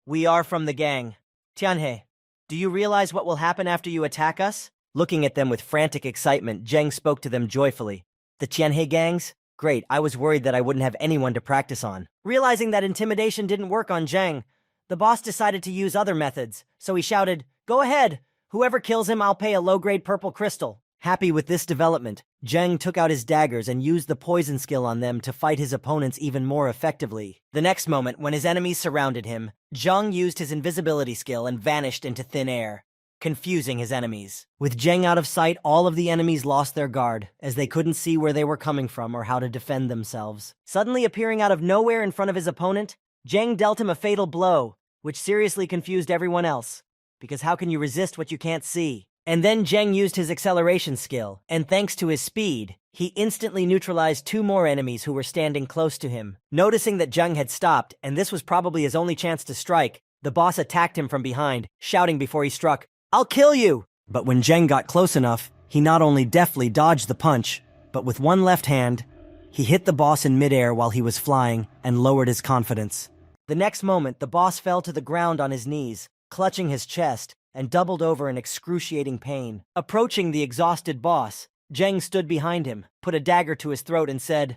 "We are from the gang. Tianhe, do you realize what will happen after you attack us?" Looking at them with frantic excitement, Zheng spoke to them joyfully. "The Tianhe gangs? Great, I was worried that I wouldn't have anyone to practice on." Realizing that intimidation didn't work on Zheng, the boss decided to use other methods, so he shouted, "Go ahead! Whoever kills him, I'll pay a low-grade purple crystal." Happy with this development, Zheng took out his daggers and used the poison skill on them to fight his opponents even more effectively. The next moment, when his enemies surrounded him, Zheng used his invisibility skill and vanished into thin air, confusing his enemies. With Zheng out of sight, all of the enemies lost their guard, as they couldn't see where they were coming from or how to defend themselves. Suddenly appearing out of nowhere in front of his opponent, Zheng dealt him a fatal blow, which seriously confused everyone else, because how can you resist what you can't see? And then Zheng used his acceleration skill, and thanks to his speed, he instantly neutralized two more enemies who were standing close to him. Noticing that Zheng had stopped, and this was probably his only chance to strike, the boss attacked him from behind, shouting before he struck, "I'll kill you!" But when Zheng got close enough, he not only deftly dodged the punch, but with one left hand, he hit the boss in midair while he was flying and lowered his confidence. The next moment, the boss fell to the ground on his knees, clutching his chest, and doubled over in excruciating pain. Approaching the exhausted boss, Zheng stood behind him, put a dagger to his throat, and said,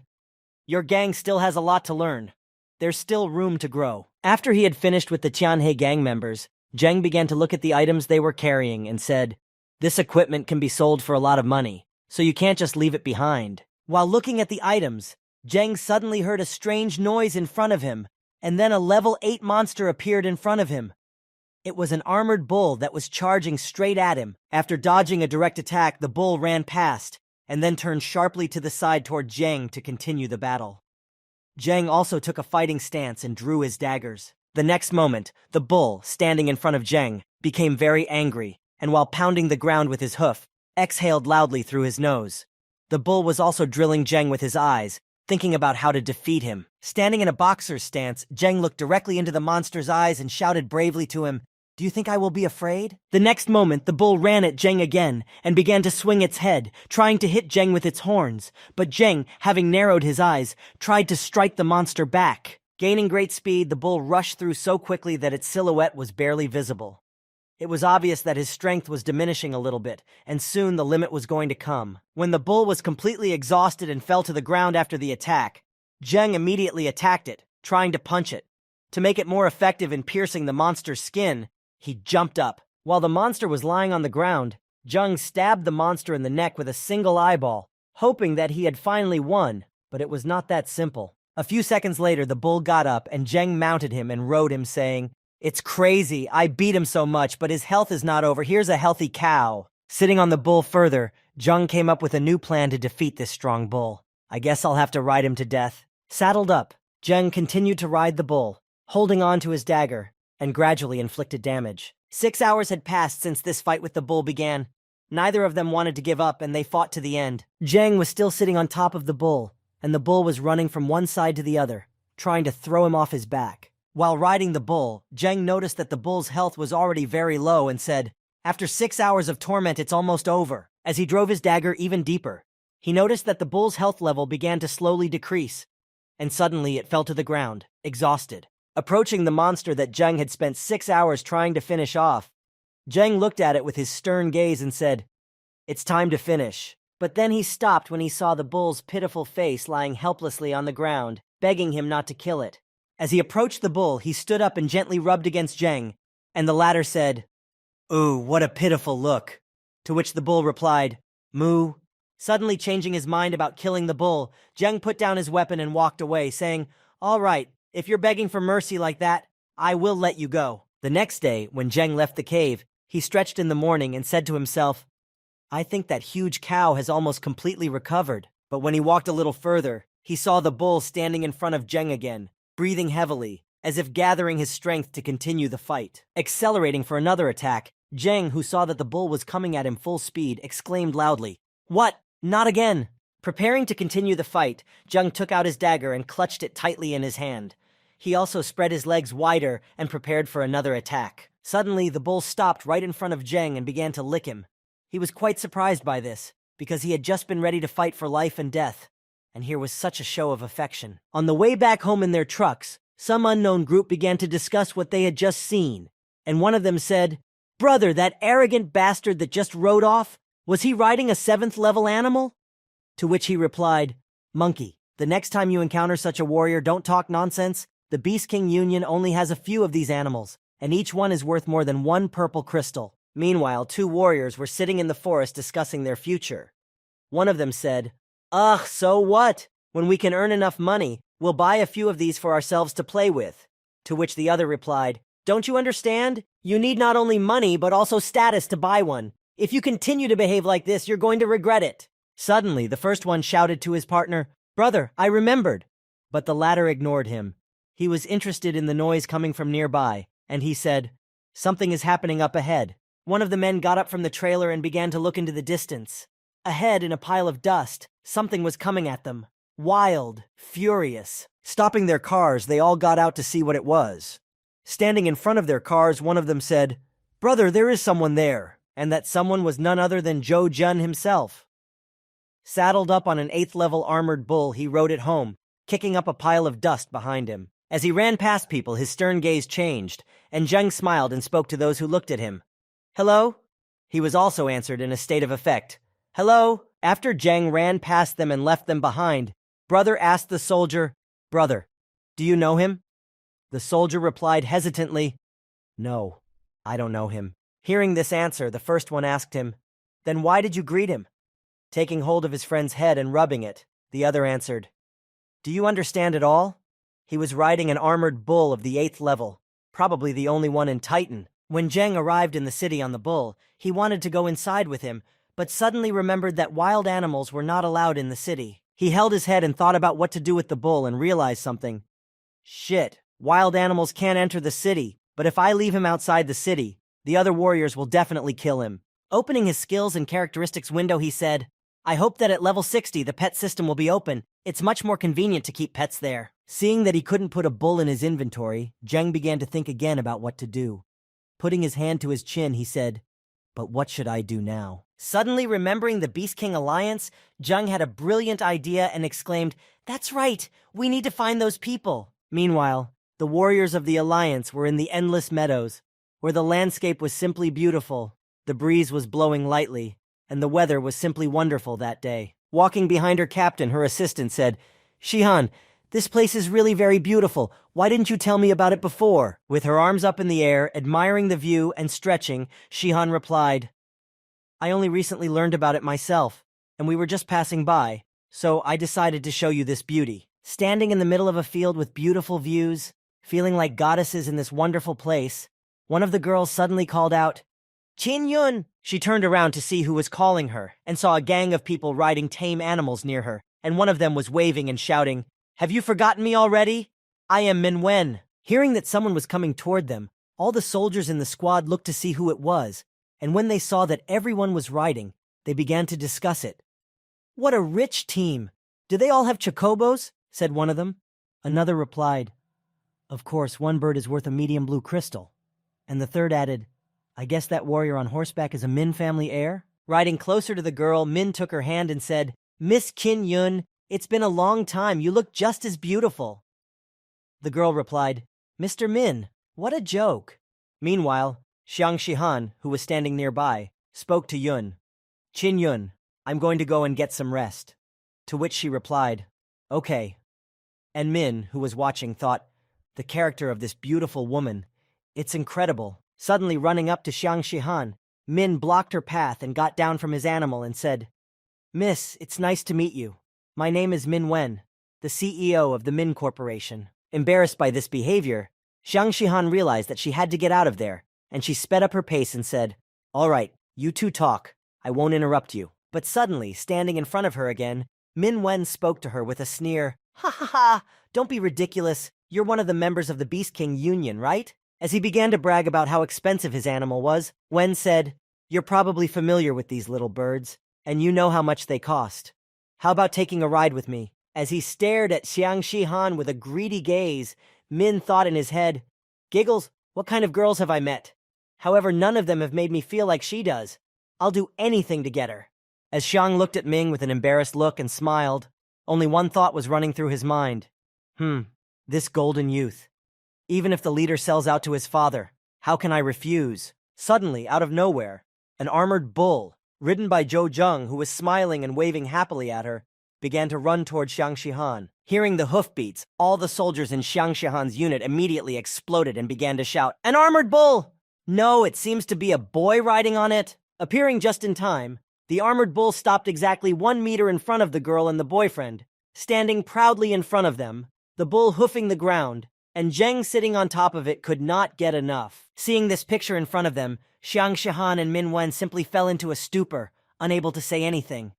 "Your gang still has a lot to learn. There's still room to grow." After he had finished with the Tianhe gang members, Zheng began to look at the items they were carrying and said, "This equipment can be sold for a lot of money, so you can't just leave it behind." While looking at the items, Zheng suddenly heard a strange noise in front of him, and then a level 8 monster appeared in front of him. It was an armored bull that was charging straight at him. After dodging a direct attack, the bull ran past, and then turned sharply to the side toward Zheng to continue the battle. Zhang also took a fighting stance and drew his daggers. The next moment, the bull, standing in front of Zhang, became very angry, and while pounding the ground with his hoof, exhaled loudly through his nose. The bull was also drilling Zhang with his eyes, thinking about how to defeat him. Standing in a boxer's stance, Zhang looked directly into the monster's eyes and shouted bravely to him, "Do you think I will be afraid?" The next moment, the bull ran at Zhang again and began to swing its head, trying to hit Zhang with its horns. But Zhang, having narrowed his eyes, tried to strike the monster back. Gaining great speed, the bull rushed through so quickly that its silhouette was barely visible. It was obvious that his strength was diminishing a little bit, and soon the limit was going to come. When the bull was completely exhausted and fell to the ground after the attack, Zhang immediately attacked it, trying to punch it. To make it more effective in piercing the monster's skin, he jumped up. While the monster was lying on the ground, Zhang stabbed the monster in the neck with a single eyeball, hoping that he had finally won, but it was not that simple. A few seconds later, the bull got up and Zhang mounted him and rode him, saying, "It's crazy, I beat him so much, but his health is not over. Here's a healthy cow." Sitting on the bull further, Zhang came up with a new plan to defeat this strong bull. "I guess I'll have to ride him to death." Saddled up, Zhang continued to ride the bull, holding on to his dagger, and gradually inflicted damage. 6 hours had passed since this fight with the bull began. Neither of them wanted to give up, and they fought to the end. Zhang was still sitting on top of the bull, and the bull was running from one side to the other, trying to throw him off his back. While riding the bull, Zhang noticed that the bull's health was already very low and said, "After 6 hours of torment, it's almost over." As he drove his dagger even deeper, he noticed that the bull's health level began to slowly decrease, and suddenly it fell to the ground, exhausted. Approaching the monster that Zhang had spent 6 hours trying to finish off, Zhang looked at it with his stern gaze and said, "It's time to finish." But then he stopped when he saw the bull's pitiful face lying helplessly on the ground, begging him not to kill it. As he approached the bull, he stood up and gently rubbed against Zhang, and the latter said, "Ooh, what a pitiful look." To which the bull replied, "Moo." Suddenly changing his mind about killing the bull, Zhang put down his weapon and walked away, saying, "All right, if you're begging for mercy like that, I will let you go." The next day, when Zhang left the cave, he stretched in the morning and said to himself, "I think that huge cow has almost completely recovered." But when he walked a little further, he saw the bull standing in front of Zhang again, breathing heavily, as if gathering his strength to continue the fight. Accelerating for another attack, Zhang, who saw that the bull was coming at him full speed, exclaimed loudly, "What? Not again!" Preparing to continue the fight, Zhang took out his dagger and clutched it tightly in his hand. He also spread his legs wider and prepared for another attack. Suddenly, the bull stopped right in front of Zhang and began to lick him. He was quite surprised by this, because he had just been ready to fight for life and death, and here was such a show of affection. On the way back home in their trucks, some unknown group began to discuss what they had just seen, and one of them said, "Brother, that arrogant bastard that just rode off, was he riding a 7th level animal?" To which he replied, "Monkey, the next time you encounter such a warrior, don't talk nonsense. The Beast King Union only has a few of these animals, and each one is worth more than 1 purple crystal." Meanwhile, 2 warriors were sitting in the forest discussing their future. One of them said, "Ugh, so what? When we can earn enough money, we'll buy a few of these for ourselves to play with." To which the other replied, "Don't you understand? You need not only money, but also status to buy one. If you continue to behave like this, you're going to regret it." Suddenly, the first one shouted to his partner, "Brother, I remembered." But the latter ignored him. He was interested in the noise coming from nearby, and he said, "Something is happening up ahead." One of the men got up from the trailer and began to look into the distance. Ahead, in a pile of dust, something was coming at them. Wild, furious. Stopping their cars, they all got out to see what it was. Standing in front of their cars, one of them said, "Brother, there is someone there," and that someone was none other than Zhou Jun himself. Saddled up on an 8th-level armored bull, he rode it home, kicking up a pile of dust behind him. As he ran past people, his stern gaze changed, and Zhang smiled and spoke to those who looked at him. "Hello?" He was also answered in a state of effect. "Hello?" After Zhang ran past them and left them behind, Brother asked the soldier, "Brother, do you know him?" The soldier replied hesitantly, "No, I don't know him." Hearing this answer, the first one asked him, "Then why did you greet him?" Taking hold of his friend's head and rubbing it, the other answered, "Do you understand at all? He was riding an armored bull of the 8th level, probably the only one in Titan. When Zhang arrived in the city on the bull, he wanted to go inside with him, but suddenly remembered that wild animals were not allowed in the city. He held his head and thought about what to do with the bull and realized something. Shit, wild animals can't enter the city, but if I leave him outside the city, the other warriors will definitely kill him. Opening his skills and characteristics window, he said, I hope that at level 60 the pet system will be open. It's much more convenient to keep pets there. Seeing that he couldn't put a bull in his inventory, Zheng began to think again about what to do. Putting his hand to his chin, he said, but what should I do now? Suddenly remembering the Beast King Alliance, Zheng had a brilliant idea and exclaimed, That's right, we need to find those people. Meanwhile, the warriors of the Alliance were in the endless meadows, where the landscape was simply beautiful, the breeze was blowing lightly, and the weather was simply wonderful that day. Walking behind her captain, her assistant said, Shihan, this place is really very beautiful. Why didn't you tell me about it before? With her arms up in the air, admiring the view and stretching, Shihan replied, I only recently learned about it myself, and we were just passing by, so I decided to show you this beauty. Standing in the middle of a field with beautiful views, feeling like goddesses in this wonderful place, one of the girls suddenly called out, Qin Yun! She turned around to see who was calling her, and saw a gang of people riding tame animals near her, and one of them was waving and shouting, Have you forgotten me already? I am Min Wen. Hearing that someone was coming toward them, all the soldiers in the squad looked to see who it was, and when they saw that everyone was riding, they began to discuss it. What a rich team! Do they all have chocobos? Said one of them. Another replied, Of course, one bird is worth a medium blue crystal. And the third added, I guess that warrior on horseback is a Min family heir? Riding closer to the girl, Min took her hand and said, Miss Qin Yun, it's been a long time, you look just as beautiful. The girl replied, Mr. Min, what a joke. Meanwhile, Xiang Shihan, who was standing nearby, spoke to Yun. Qin Yun, I'm going to go and get some rest. To which she replied, Okay. And Min, who was watching, thought, the character of this beautiful woman, it's incredible. Suddenly running up to Xiang Shihan, Min blocked her path and got down from his animal and said, Miss, it's nice to meet you. My name is Min Wen, the CEO of the Min Corporation. Embarrassed by this behavior, Xiang Shihan realized that she had to get out of there, and she sped up her pace and said, All right, you two talk. I won't interrupt you. But suddenly, standing in front of her again, Min Wen spoke to her with a sneer. Ha ha ha! Don't be ridiculous. You're one of the members of the Beast King Union, right? As he began to brag about how expensive his animal was, Wen said, You're probably familiar with these little birds, and you know how much they cost. How about taking a ride with me? As he stared at Xiang Shihan with a greedy gaze, Min thought in his head, Giggles, what kind of girls have I met? However, none of them have made me feel like she does. I'll do anything to get her. As Xiang looked at Ming with an embarrassed look and smiled, only one thought was running through his mind. This golden youth. Even if the leader sells out to his father, how can I refuse? Suddenly, out of nowhere, an armored bull, ridden by Zhou Zheng, who was smiling and waving happily at her, began to run toward Xiang Shihan. Hearing the hoofbeats, all the soldiers in Xiang Shihan's unit immediately exploded and began to shout, An armored bull! No, it seems to be a boy riding on it. Appearing just in time, the armored bull stopped exactly 1 meter in front of the girl and the boyfriend, standing proudly in front of them, the bull hoofing the ground, and Zheng sitting on top of it could not get enough. Seeing this picture in front of them, Xiang Shihan and Min Wen simply fell into a stupor, unable to say anything.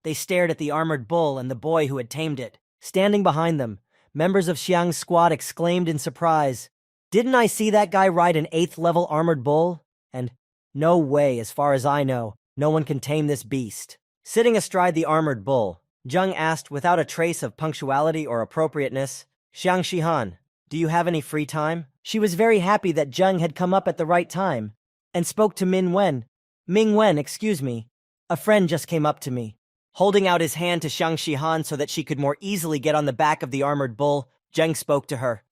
They stared at the armored bull and the boy who had tamed it. Standing behind them, members of Xiang's squad exclaimed in surprise, Didn't I see that guy ride an 8th level armored bull? And, no way, as far as I know, no one can tame this beast. Sitting astride the armored bull, Zheng asked without a trace of punctuality or appropriateness, Xiang Shihan, do you have any free time? She was very happy that Zheng had come up at the right time, and spoke to Min Wen. Ming Wen, excuse me. A friend just came up to me. Holding out his hand to Xiang Shihan so that she could more easily get on the back of the armored bull, Zheng spoke to her.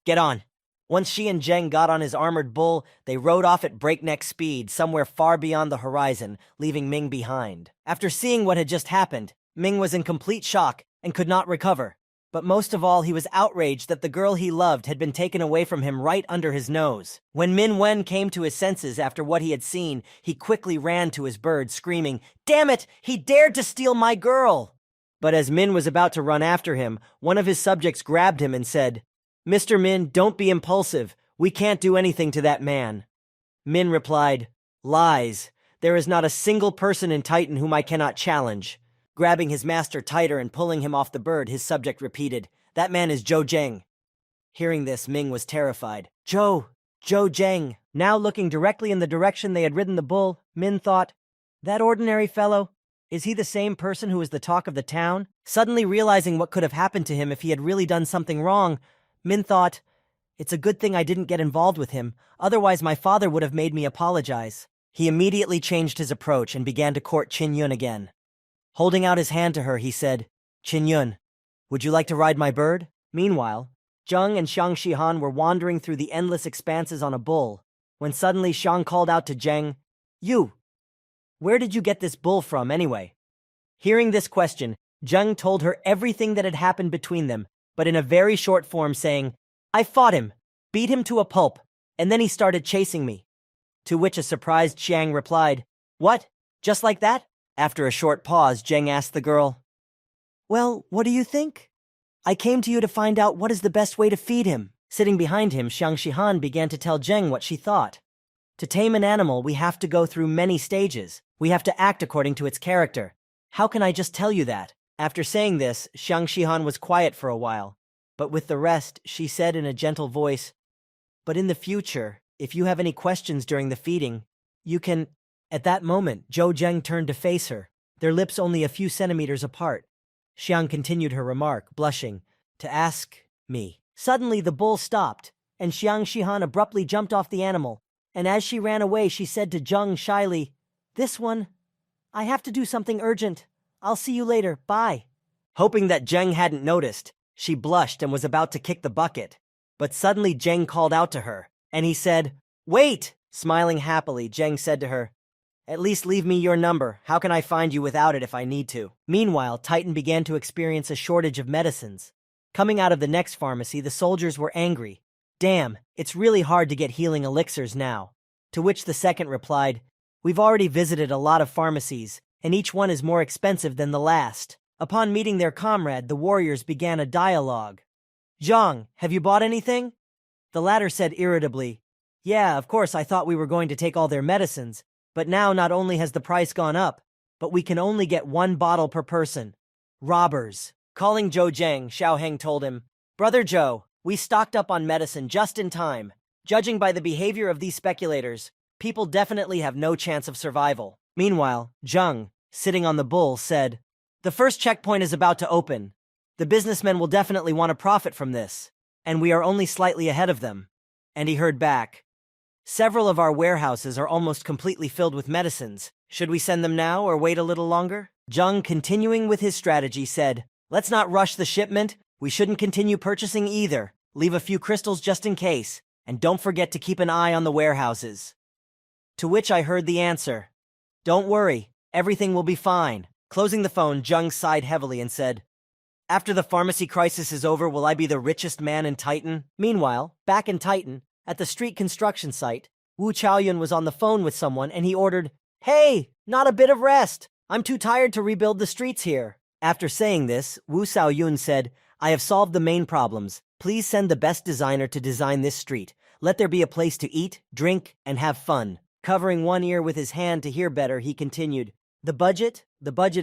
Get on. Once she and Zheng got on his armored bull, they rode off at breakneck speed somewhere far beyond the horizon, leaving Ming behind. After seeing what had just happened, Ming was in complete shock and could not recover. But most of all, he was outraged that the girl he loved had been taken away from him right under his nose. When Min Wen came to his senses after what he had seen, he quickly ran to his bird, screaming, Damn it! He dared to steal my girl! But as Min was about to run after him, one of his subjects grabbed him and said, Mr. Min, don't be impulsive. We can't do anything to that man. Min replied, Lies. There is not a single person in Titan whom I cannot challenge. Grabbing his master tighter and pulling him off the bird, his subject repeated, "That man is Zhou Zheng." Hearing this, Ming was terrified. Zhou Zheng. Now looking directly in the direction they had ridden the bull, Min thought, that ordinary fellow? Is he the same person who is the talk of the town? Suddenly realizing what could have happened to him if he had really done something wrong, Min thought, it's a good thing I didn't get involved with him, otherwise my father would have made me apologize. He immediately changed his approach and began to court Qin Yun again. Holding out his hand to her, he said, Qin Yun, would you like to ride my bird? Meanwhile, Zheng and Xiang Shihan were wandering through the endless expanses on a bull, when suddenly Xiang called out to Zheng, You! Where did you get this bull from, anyway? Hearing this question, Zheng told her everything that had happened between them, but in a very short form saying, I fought him, beat him to a pulp, and then he started chasing me. To which a surprised Xiang replied, What? Just like that? After a short pause, Zheng asked the girl, Well, what do you think? I came to you to find out what is the best way to feed him. Sitting behind him, Xiang Shihan began to tell Zheng what she thought. To tame an animal, we have to go through many stages. We have to act according to its character. How can I just tell you that? After saying this, Xiang Shihan was quiet for a while, but with the rest, she said in a gentle voice, But in the future, if you have any questions during the feeding, you can... At that moment, Zhou Zheng turned to face her, their lips only a few centimeters apart. Xiang continued her remark, blushing, to ask me. Suddenly, the bull stopped, and Xiang Shihan abruptly jumped off the animal, and as she ran away, she said to Zheng shyly, This one, I have to do something urgent. I'll see you later, bye. Hoping that Zheng hadn't noticed, she blushed and was about to kick the bucket. But suddenly Zheng called out to her, and he said, Wait! Smiling happily, Zheng said to her, At least leave me your number. How can I find you without it if I need to? Meanwhile, Titan began to experience a shortage of medicines. Coming out of the next pharmacy, the soldiers were angry. Damn, it's really hard to get healing elixirs now. To which the second replied, We've already visited a lot of pharmacies, and each one is more expensive than the last. Upon meeting their comrade, the warriors began a dialogue. Zhang, have you bought anything? The latter said irritably, Yeah, of course I thought we were going to take all their medicines, but now not only has the price gone up, but we can only get 1 bottle per person. Robbers. Calling Zhou Zheng, Xiao Heng told him, Brother Zhou, we stocked up on medicine just in time. Judging by the behavior of these speculators, people definitely have no chance of survival. Meanwhile, Zheng, sitting on the bull, said, The first checkpoint is about to open. The businessmen will definitely want to profit from this, and we are only slightly ahead of them. And he heard back, Several of our warehouses are almost completely filled with medicines. Should we send them now or wait a little longer? Zheng, continuing with his strategy, said, Let's not rush the shipment. We shouldn't continue purchasing either. Leave a few crystals just in case, and don't forget to keep an eye on the warehouses. To which I heard the answer, Don't worry, everything will be fine. Closing the phone, Zheng sighed heavily and said, After the pharmacy crisis is over, will I be the richest man in Titan? Meanwhile, back in Titan, at the street construction site, Wu Chaoyun was on the phone with someone and he ordered, Hey, not a bit of rest. I'm too tired to rebuild the streets here. After saying this, Wu Xiaoyun said, I have solved the main problems. Please send the best designer to design this street. Let there be a place to eat, drink, and have fun. Covering one ear with his hand to hear better, he continued, The budget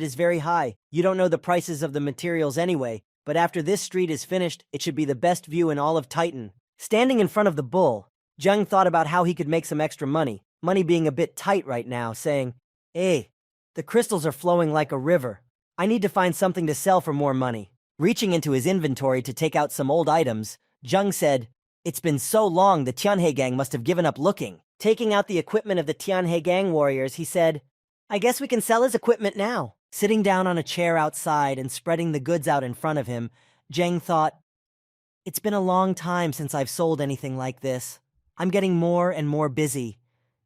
is very high. You don't know the prices of the materials anyway, but after this street is finished, it should be the best view in all of Titan. Standing in front of the bull, Zheng thought about how he could make some extra money being a bit tight right now, saying, Hey, the crystals are flowing like a river. I need to find something to sell for more money. Reaching into his inventory to take out some old items, Zheng said, It's been so long the Tianhe gang must have given up looking. Taking out the equipment of the Tianhe gang warriors, he said, I guess we can sell his equipment now. Sitting down on a chair outside and spreading the goods out in front of him, Zheng thought, It's been a long time since I've sold anything like this. I'm getting more and more busy.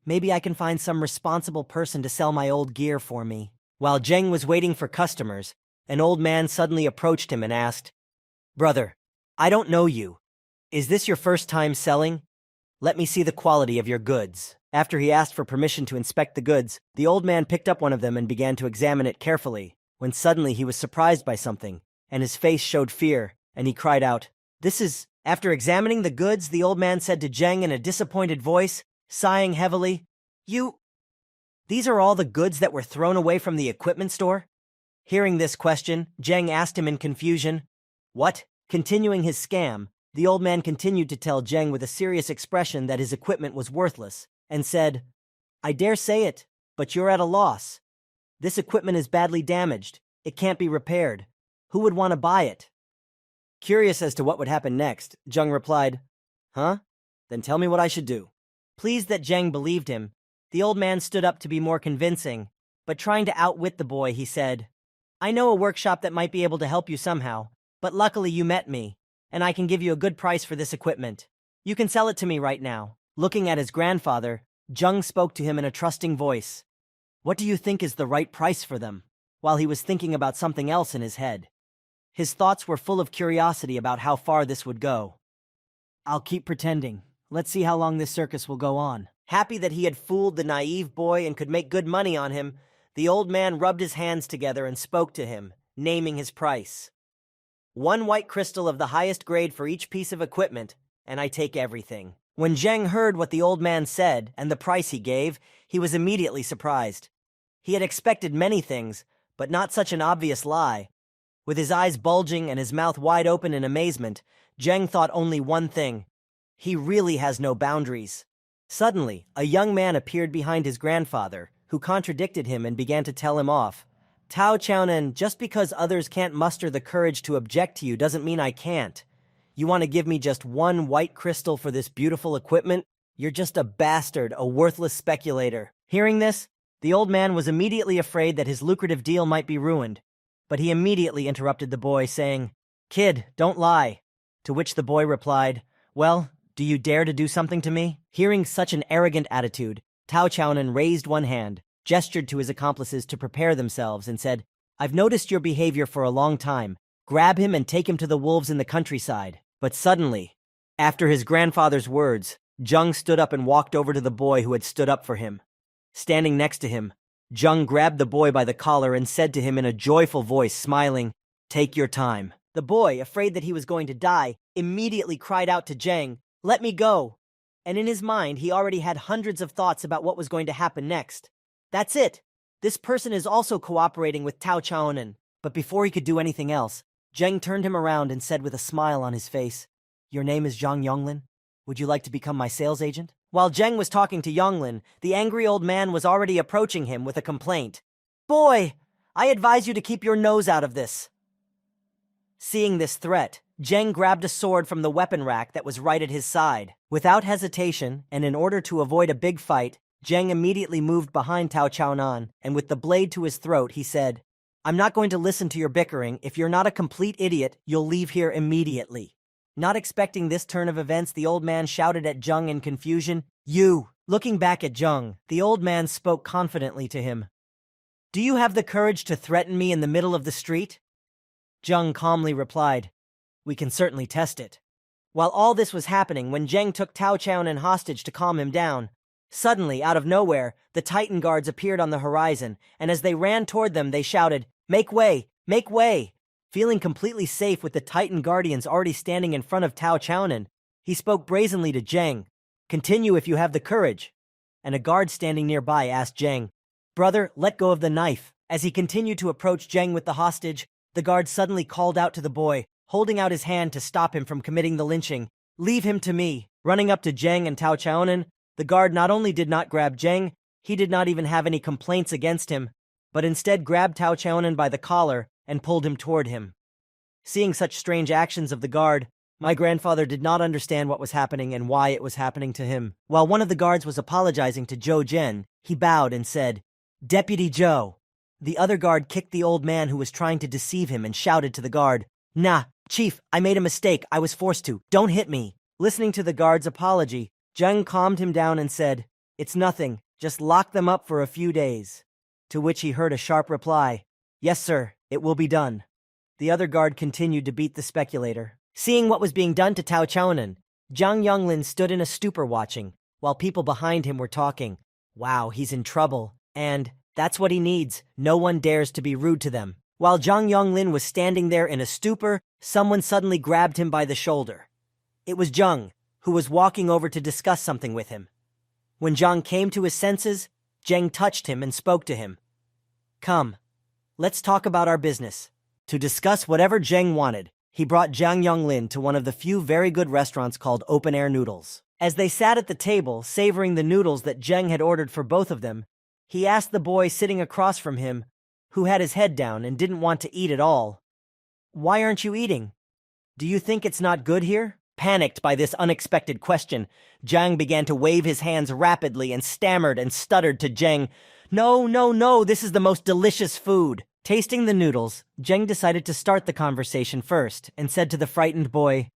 Maybe I can find some responsible person to sell my old gear for me. While Zheng was waiting for customers, an old man suddenly approached him and asked, Brother, I don't know you. Is this your first time selling? Let me see the quality of your goods. After he asked for permission to inspect the goods, the old man picked up one of them and began to examine it carefully, when suddenly he was surprised by something, and his face showed fear, and he cried out, This is... After examining the goods, the old man said to Zheng in a disappointed voice, sighing heavily, These are all the goods that were thrown away from the equipment store? Hearing this question, Zheng asked him in confusion, "What?" Continuing his scam, the old man continued to tell Zheng with a serious expression that his equipment was worthless, and said, "I dare say it, but you're at a loss. This equipment is badly damaged. It can't be repaired. Who would want to buy it?" Curious as to what would happen next, Zheng replied, "Huh? Then tell me what I should do." Pleased that Zheng believed him, the old man stood up to be more convincing, but trying to outwit the boy, he said, "I know a workshop that might be able to help you somehow, but luckily you met me, and I can give you a good price for this equipment. You can sell it to me right now." Looking at his grandfather, Zheng spoke to him in a trusting voice. "What do you think is the right price for them?" While he was thinking about something else in his head. His thoughts were full of curiosity about how far this would go. "I'll keep pretending. Let's see how long this circus will go on." Happy that he had fooled the naive boy and could make good money on him, the old man rubbed his hands together and spoke to him, naming his price. "1 white crystal of the highest grade for each piece of equipment, and I take everything." When Zheng heard what the old man said and the price he gave, he was immediately surprised. He had expected many things, but not such an obvious lie. With his eyes bulging and his mouth wide open in amazement, Zheng thought only one thing: he really has no boundaries. Suddenly, a young man appeared behind his grandfather, who contradicted him and began to tell him off. "Tao Chaonan, just because others can't muster the courage to object to you doesn't mean I can't. You want to give me just 1 white crystal for this beautiful equipment? You're just a bastard, a worthless speculator." Hearing this, the old man was immediately afraid that his lucrative deal might be ruined, but he immediately interrupted the boy, saying, "Kid, don't lie." To which the boy replied, "Well, do you dare to do something to me?" Hearing such an arrogant attitude, Tao Chaonan raised one hand, gestured to his accomplices to prepare themselves, and said, "I've noticed your behavior for a long time. Grab him and take him to the wolves in the countryside." But suddenly, after his grandfather's words, Zheng stood up and walked over to the boy who had stood up for him. Standing next to him, Zheng grabbed the boy by the collar and said to him in a joyful voice, smiling, "Take your time." The boy, afraid that he was going to die, immediately cried out to Zheng, "Let me go." And in his mind, he already had hundreds of thoughts about what was going to happen next. That's it. This person is also cooperating with Tao Chaonan. But before he could do anything else, Zheng turned him around and said with a smile on his face, "Your name is Zhang Yonglin? Would you like to become my sales agent?" While Zheng was talking to Yonglin, the angry old man was already approaching him with a complaint. "Boy, I advise you to keep your nose out of this." Seeing this threat, Zheng grabbed a sword from the weapon rack that was right at his side. Without hesitation, and in order to avoid a big fight, Zheng immediately moved behind Tao Chaonan, and with the blade to his throat, he said, "I'm not going to listen to your bickering. If you're not a complete idiot, you'll leave here immediately." Not expecting this turn of events, the old man shouted at Zheng in confusion, "You!" Looking back at Zheng, the old man spoke confidently to him. "Do you have the courage to threaten me in the middle of the street?" Zheng calmly replied, "We can certainly test it." While all this was happening, when Zheng took Tao Chaonan hostage to calm him down, suddenly, out of nowhere, the Titan guards appeared on the horizon, and as they ran toward them, they shouted, "Make way! Make way!" Feeling completely safe with the Titan guardians already standing in front of Tao Chaonan, he spoke brazenly to Zheng, "Continue if you have the courage." And a guard standing nearby asked Zheng, "Brother, let go of the knife." As he continued to approach Zheng with the hostage, the guard suddenly called out to the boy, holding out his hand to stop him from committing the lynching, "Leave him to me." Running up to Zheng and Tao Chaonan, the guard not only did not grab Zheng, he did not even have any complaints against him, but instead grabbed Tao Chaonan by the collar and pulled him toward him. Seeing such strange actions of the guard, my grandfather did not understand what was happening and why it was happening to him. While one of the guards was apologizing to Zhou Zhen, he bowed and said, "Deputy Zhou." The other guard kicked the old man who was trying to deceive him and shouted to the guard, "Nah, Chief, I made a mistake. I was forced to. Don't hit me." Listening to the guard's apology, Zheng calmed him down and said, "It's nothing. Just lock them up for a few days." To which he heard a sharp reply, "Yes, sir, it will be done." The other guard continued to beat the speculator. Seeing what was being done to Tao Chaonan, Zhang Yonglin stood in a stupor watching, while people behind him were talking, "Wow, he's in trouble," and "That's what he needs. No one dares to be rude to them." While Zhang Yonglin was standing there in a stupor, someone suddenly grabbed him by the shoulder. It was Zheng, who was walking over to discuss something with him. When Zhang came to his senses, Zheng touched him and spoke to him. "Come, Let's talk about our business. To discuss whatever Zheng wanted, he brought Jiang Yonglin to one of the few very good restaurants called Open Air Noodles. As they sat at the table, savoring the noodles that Zheng had ordered for both of them, he asked the boy sitting across from him, who had his head down and didn't want to eat at all, "Why aren't you eating? Do you think it's not good here?" Panicked by this unexpected question, Jiang began to wave his hands rapidly and stammered and stuttered to Zheng, "No, no, no, this is the most delicious food." Tasting the noodles, Zheng decided to start the conversation first and said to the frightened boy,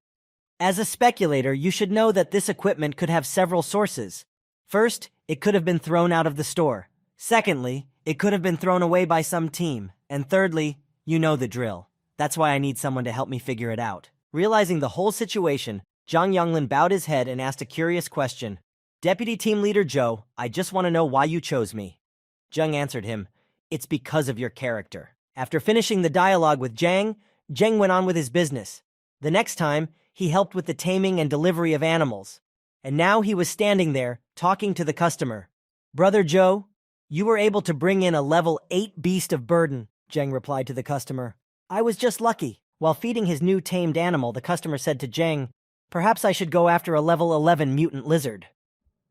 "As a speculator, you should know that this equipment could have several sources. First, it could have been thrown out of the store. Secondly, it could have been thrown away by some team. And thirdly, you know the drill. That's why I need someone to help me figure it out." Realizing the whole situation, Jiang Yonglin bowed his head and asked a curious question. "Deputy Team Leader Zhou, I just want to know why you chose me." Zheng answered him, "It's because of your character." After finishing the dialogue with Zheng went on with his business. The next time, he helped with the taming and delivery of animals. And now he was standing there, talking to the customer. "Brother Zhou, you were able to bring in a level 8 beast of burden," Zheng replied to the customer. "I was just lucky." While feeding his new tamed animal, the customer said to Zheng, "Perhaps I should go after a level 11 mutant lizard."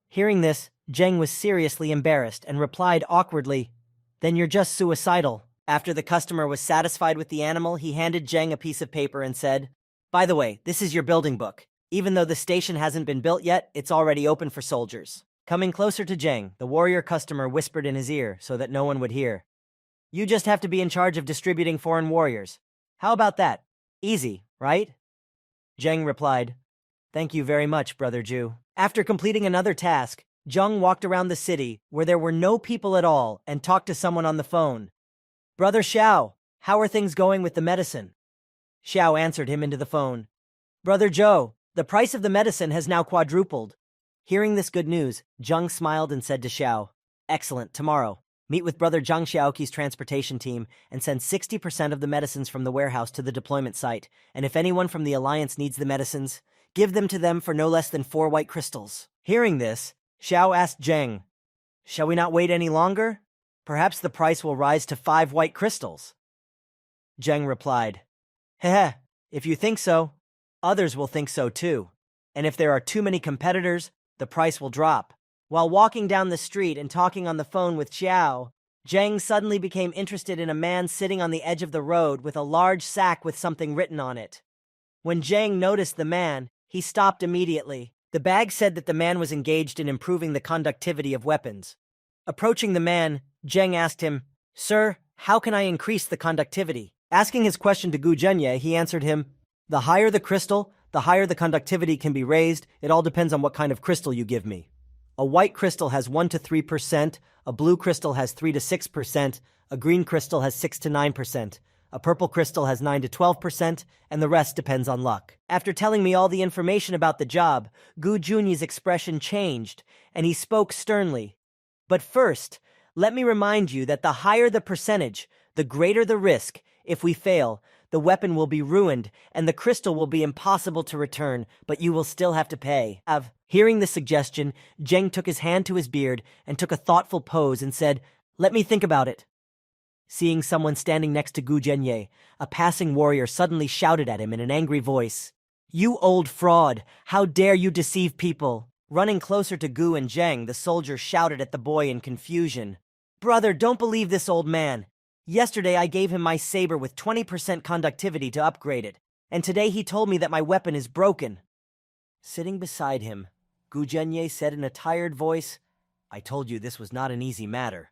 Hearing this, Zheng was seriously embarrassed and replied awkwardly, "Then you're just suicidal." After the customer was satisfied with the animal, he handed Zheng a piece of paper and said, "By the way, this is your building book. Even though the station hasn't been built yet, it's already open for soldiers." Coming closer to Zheng, the warrior customer whispered in his ear so that no one would hear, "You just have to be in charge of distributing foreign warriors. How about that? Easy, right?" Zheng replied, "Thank you very much, Brother Zhu." After completing another task, Zheng walked around the city where there were no people at all and talked to someone on the phone. "Brother Xiao, how are things going with the medicine?" Xiao answered him into the phone. "Brother Zhou, the price of the medicine has now quadrupled." Hearing this good news, Zheng smiled and said to Xiao, "Excellent, tomorrow. Meet with Brother Zhang Xiaoqi's transportation team and send 60% of the medicines from the warehouse to the deployment site, and if anyone from the Alliance needs the medicines, give them to them for no less than 4 white crystals." Hearing this, Xiao asked Zheng, "Shall we not wait any longer? Perhaps the price will rise to 5 white crystals." Zheng replied, "Heh, if you think so, others will think so too. And if there are too many competitors, the price will drop." While walking down the street and talking on the phone with Xiao, Zheng suddenly became interested in a man sitting on the edge of the road with a large sack with something written on it. When Zheng noticed the man, he stopped immediately. The bag said that the man was engaged in improving the conductivity of weapons. Approaching the man, Zheng asked him, "Sir, how can I increase the conductivity?" Asking his question to Gu Zhenye, he answered him, "The higher the crystal, the higher the conductivity can be raised. It all depends on what kind of crystal you give me. A white crystal has 1 to 3%, a blue crystal has 3 to 6%, a green crystal has 6 to 9%, a purple crystal has 9 to 12%, and the rest depends on luck." After telling me all the information about the job, Gu Junyi's expression changed, and he spoke sternly. "But first, let me remind you that the higher the percentage, the greater the risk. If we fail, the weapon will be ruined, and the crystal will be impossible to return, but you will still have to pay." Hearing the suggestion, Zheng took his hand to his beard and took a thoughtful pose and said, "Let me think about it." Seeing someone standing next to Gu Zhenye, a passing warrior suddenly shouted at him in an angry voice, "You old fraud! How dare you deceive people!" Running closer to Gu and Zheng, the soldier shouted at the boy in confusion, "Brother, don't believe this old man. Yesterday I gave him my saber with 20% conductivity to upgrade it, and today he told me that my weapon is broken." Sitting beside him, Gu Zhenye said in a tired voice, "I told you this was not an easy matter."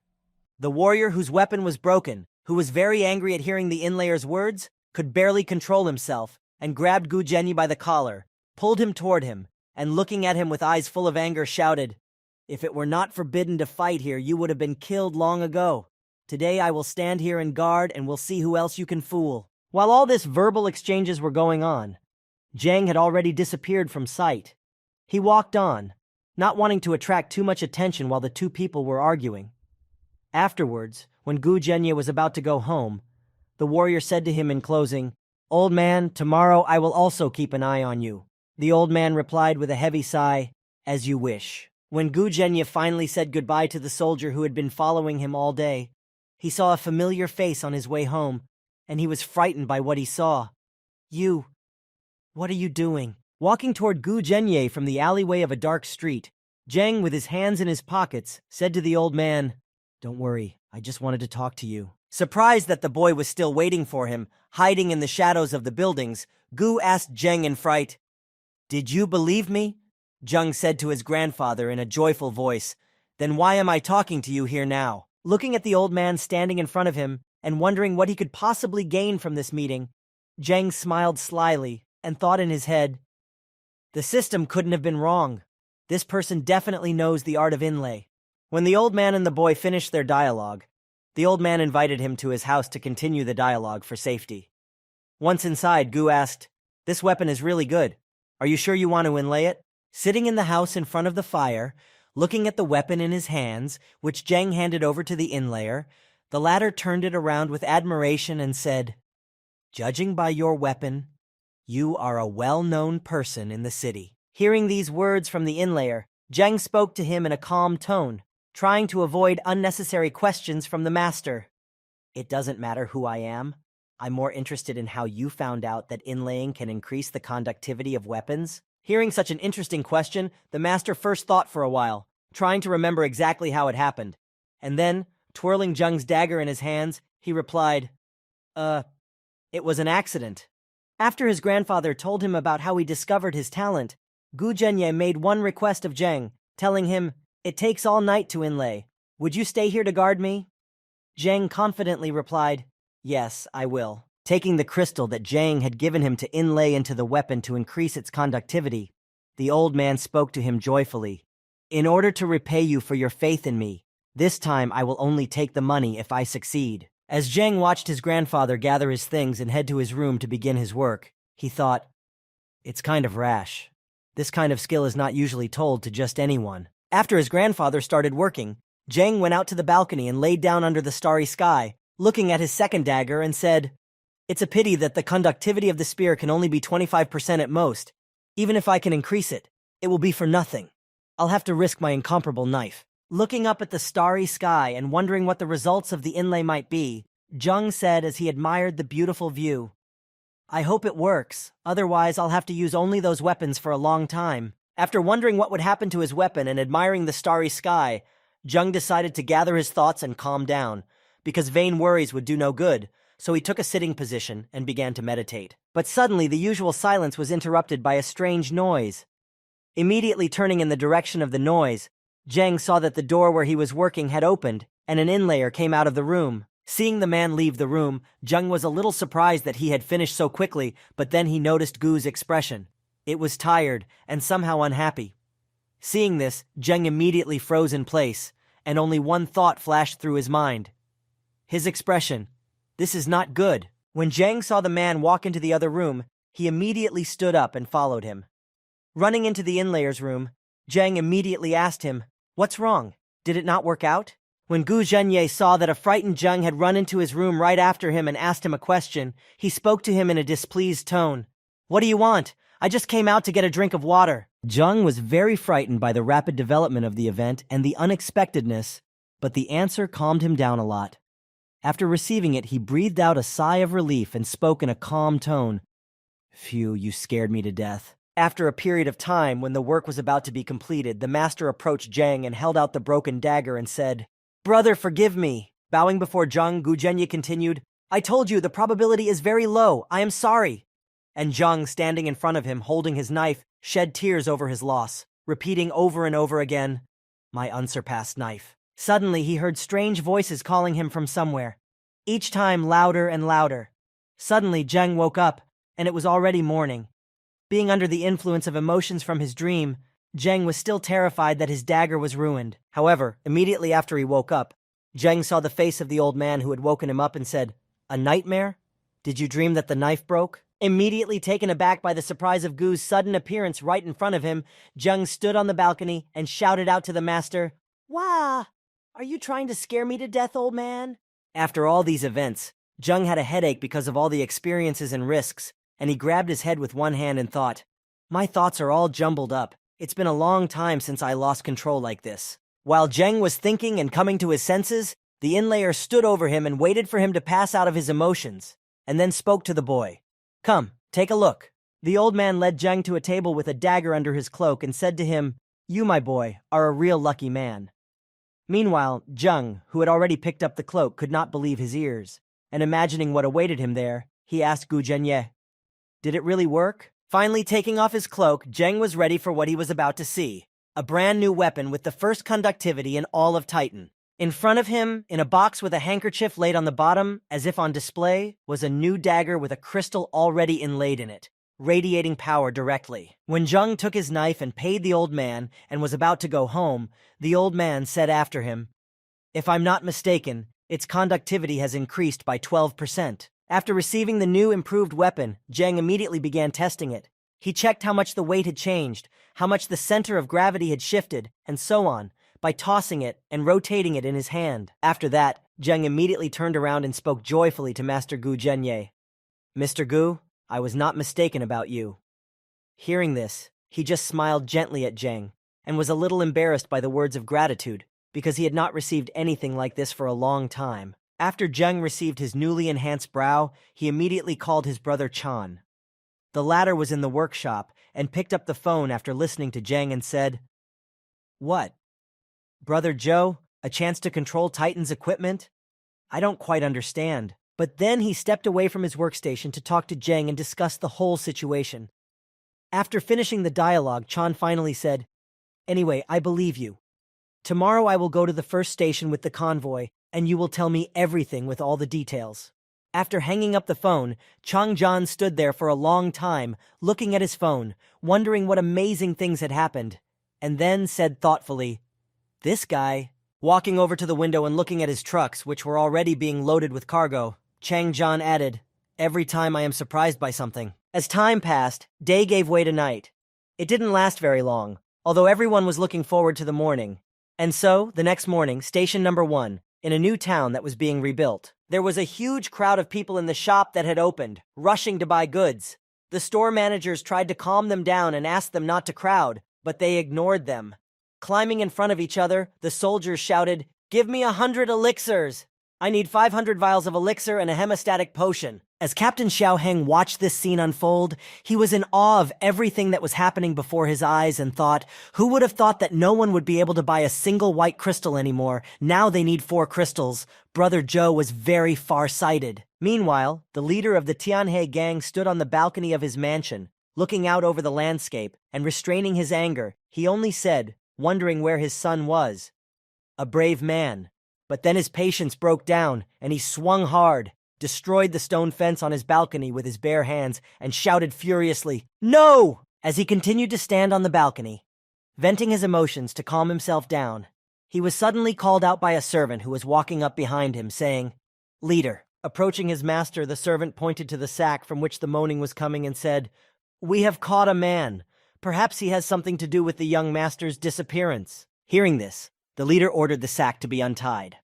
The warrior whose weapon was broken, who was very angry at hearing the inlayer's words, could barely control himself and grabbed Gu Zhenye by the collar, pulled him toward him, and looking at him with eyes full of anger shouted, "If it were not forbidden to fight here, you would have been killed long ago. Today I will stand here and guard and we'll see who else you can fool." While all this verbal exchanges were going on, Zheng had already disappeared from sight. He walked on, not wanting to attract too much attention while the two people were arguing. Afterwards, when Gu Zhenye was about to go home, the warrior said to him in closing, "Old man, tomorrow I will also keep an eye on you." The old man replied with a heavy sigh, "As you wish." When Gu Zhenye finally said goodbye to the soldier who had been following him all day, He saw a familiar face on his way home, and he was frightened by what he saw. What are you doing? Walking toward Gu Zhenye from the alleyway of a dark street, Zhang, with his hands in his pockets, said to the old man, "Don't worry, I just wanted to talk to you." Surprised that the boy was still waiting for him, hiding in the shadows of the buildings, Gu asked Zheng in fright, "Did you believe me?" Zheng said to his grandfather in a joyful voice, "Then why am I talking to you here now?" Looking at the old man standing in front of him and wondering what he could possibly gain from this meeting, Zheng smiled slyly and thought in his head, "The system couldn't have been wrong. This person definitely knows the art of inlay." When the old man and the boy finished their dialogue, the old man invited him to his house to continue the dialogue for safety. Once inside, Gu asked, "This weapon is really good. Are you sure you want to inlay it?" Sitting in the house in front of the fire, looking at the weapon in his hands, which Zheng handed over to the inlayer, the latter turned it around with admiration and said, "Judging by your weapon, you are a well-known person in the city." Hearing these words from the inlayer, Zheng spoke to him in a calm tone, trying to avoid unnecessary questions from the master. "It doesn't matter who I am. I'm more interested in how you found out that inlaying can increase the conductivity of weapons." Hearing such an interesting question, the master first thought for a while, trying to remember exactly how it happened. And then, twirling Zheng's dagger in his hands, he replied, It was an accident." After his grandfather told him about how he discovered his talent, Gu Zhenye made one request of Zheng, telling him, "It takes all night to inlay. Would you stay here to guard me?" Zheng confidently replied, "Yes, I will." Taking the crystal that Zheng had given him to inlay into the weapon to increase its conductivity, the old man spoke to him joyfully. "In order to repay you for your faith in me, this time I will only take the money if I succeed." As Zheng watched his grandfather gather his things and head to his room to begin his work, he thought, "It's kind of rash. This kind of skill is not usually told to just anyone." After his grandfather started working, Zheng went out to the balcony and laid down under the starry sky, looking at his second dagger and said, "It's a pity that the conductivity of the spear can only be 25% at most. Even if I can increase it, it will be for nothing. I'll have to risk my incomparable knife." Looking up at the starry sky and wondering what the results of the inlay might be, Zheng said as he admired the beautiful view, "I hope it works, otherwise I'll have to use only those weapons for a long time." After wondering what would happen to his weapon and admiring the starry sky, Zheng decided to gather his thoughts and calm down, because vain worries would do no good, so he took a sitting position and began to meditate. But suddenly the usual silence was interrupted by a strange noise. Immediately turning in the direction of the noise, Zheng saw that the door where he was working had opened, and an inlayer came out of the room. Seeing the man leave the room, Zheng was a little surprised that he had finished so quickly, but then he noticed Gu's expression. It was tired and somehow unhappy. Seeing this, Zheng immediately froze in place, and only one thought flashed through his mind. His expression. This is not good. When Zheng saw the man walk into the other room, he immediately stood up and followed him. Running into the inlayer's room, Zheng immediately asked him, "What's wrong? Did it not work out?" When Gu Zhenye saw that a frightened Zheng had run into his room right after him and asked him a question, he spoke to him in a displeased tone. "What do you want? I just came out to get a drink of water." Zheng was very frightened by the rapid development of the event and the unexpectedness, but the answer calmed him down a lot. After receiving it, he breathed out a sigh of relief and spoke in a calm tone. "Phew, you scared me to death." After a period of time, when the work was about to be completed, the master approached Zheng and held out the broken dagger and said, "Brother, forgive me." Bowing before Zheng, Gu Zhenye continued, "I told you the probability is very low. I am sorry." And Zheng, standing in front of him, holding his knife, shed tears over his loss, repeating over and over again, "My unsurpassed knife." Suddenly, he heard strange voices calling him from somewhere, each time louder and louder. Suddenly, Zheng woke up, and it was already morning. Being under the influence of emotions from his dream, Zheng was still terrified that his dagger was ruined. However, immediately after he woke up, Zheng saw the face of the old man who had woken him up and said, "A nightmare? Did you dream that the knife broke?" Immediately taken aback by the surprise of Gu's sudden appearance right in front of him, Zheng stood on the balcony and shouted out to the master, "Wah! Are you trying to scare me to death, old man?" After all these events, Zheng had a headache because of all the experiences and risks, and he grabbed his head with one hand and thought, "My thoughts are all jumbled up. It's been a long time since I lost control like this." While Zheng was thinking and coming to his senses, The inlayer stood over him and waited for him to pass out of his emotions, and then spoke to the boy. "Come, take a look." The old man led Zheng to a table with a dagger under his cloak and said to him, "You, my boy, are a real lucky man." Meanwhile, Zheng, who had already picked up the cloak, could not believe his ears, and imagining what awaited him there, he asked Gu Zhenye, "Did it really work?" Finally taking off his cloak, Zheng was ready for what he was about to see. A brand new weapon with the first conductivity in all of Titan. In front of him, in a box with a handkerchief laid on the bottom, as if on display, was a new dagger with a crystal already inlaid in it, radiating power directly. When Zheng took his knife and paid the old man and was about to go home, the old man said after him, "If I'm not mistaken, its conductivity has increased by 12%. After receiving the new improved weapon, Zheng immediately began testing it. He checked how much the weight had changed, how much the center of gravity had shifted, and so on, by tossing it and rotating it in his hand. After that, Zheng immediately turned around and spoke joyfully to Master Gu Zhenye. "Mr. Gu, I was not mistaken about you." Hearing this, he just smiled gently at Zheng, and was a little embarrassed by the words of gratitude, because he had not received anything like this for a long time. After Zheng received his newly enhanced brow, he immediately called his brother Chan. The latter was in the workshop, and picked up the phone after listening to Zheng and said, "What? Brother Joe, a chance to control Titan's equipment? I don't quite understand." But then he stepped away from his workstation to talk to Zheng and discuss the whole situation. After finishing the dialogue, Chan finally said, "Anyway, I believe you. Tomorrow I will go to the first station with the convoy, and you will tell me everything with all the details." After hanging up the phone, Changjan stood there for a long time, looking at his phone, wondering what amazing things had happened, and then said thoughtfully, "This guy." Walking over to the window and looking at his trucks, which were already being loaded with cargo, Changjan added, "Every time I am surprised by something." As time passed, day gave way to night. It didn't last very long, although everyone was looking forward to the morning. And so, the next morning, station number 1, in a new town that was being rebuilt, there was a huge crowd of people in the shop that had opened, rushing to buy goods. The store managers tried to calm them down and asked them not to crowd, but they ignored them. Climbing in front of each other, the soldiers shouted, "Give me 100 elixirs! I need 500 vials of elixir and a hemostatic potion." As Captain Xiaoheng watched this scene unfold, he was in awe of everything that was happening before his eyes and thought, who would have thought that no one would be able to buy a single white crystal anymore? Now they need 4 crystals. Brother Zhou was very far-sighted. Meanwhile, the leader of the Tianhe gang stood on the balcony of his mansion, looking out over the landscape, and restraining his anger, he only said, wondering where his son was, "A brave man." But then his patience broke down, and he swung hard, destroyed the stone fence on his balcony with his bare hands, and shouted furiously, "No!" As he continued to stand on the balcony, venting his emotions to calm himself down, he was suddenly called out by a servant who was walking up behind him, saying, "Leader." Approaching his master, the servant pointed to the sack from which the moaning was coming and said, "We have caught a man. Perhaps he has something to do with the young master's disappearance." Hearing this, the leader ordered the sack to be untied.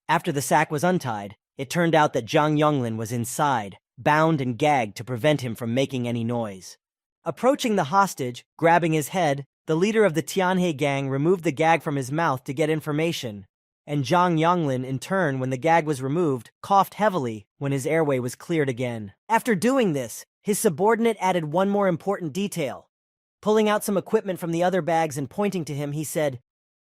After the sack was untied, it turned out that Zhang Yonglin was inside, bound and gagged to prevent him from making any noise. Approaching the hostage, grabbing his head, the leader of the Tianhe gang removed the gag from his mouth to get information, and Zhang Yonglin, in turn, when the gag was removed, coughed heavily when his airway was cleared again. After doing this, his subordinate added one more important detail. Pulling out some equipment from the other bags and pointing to him, he said,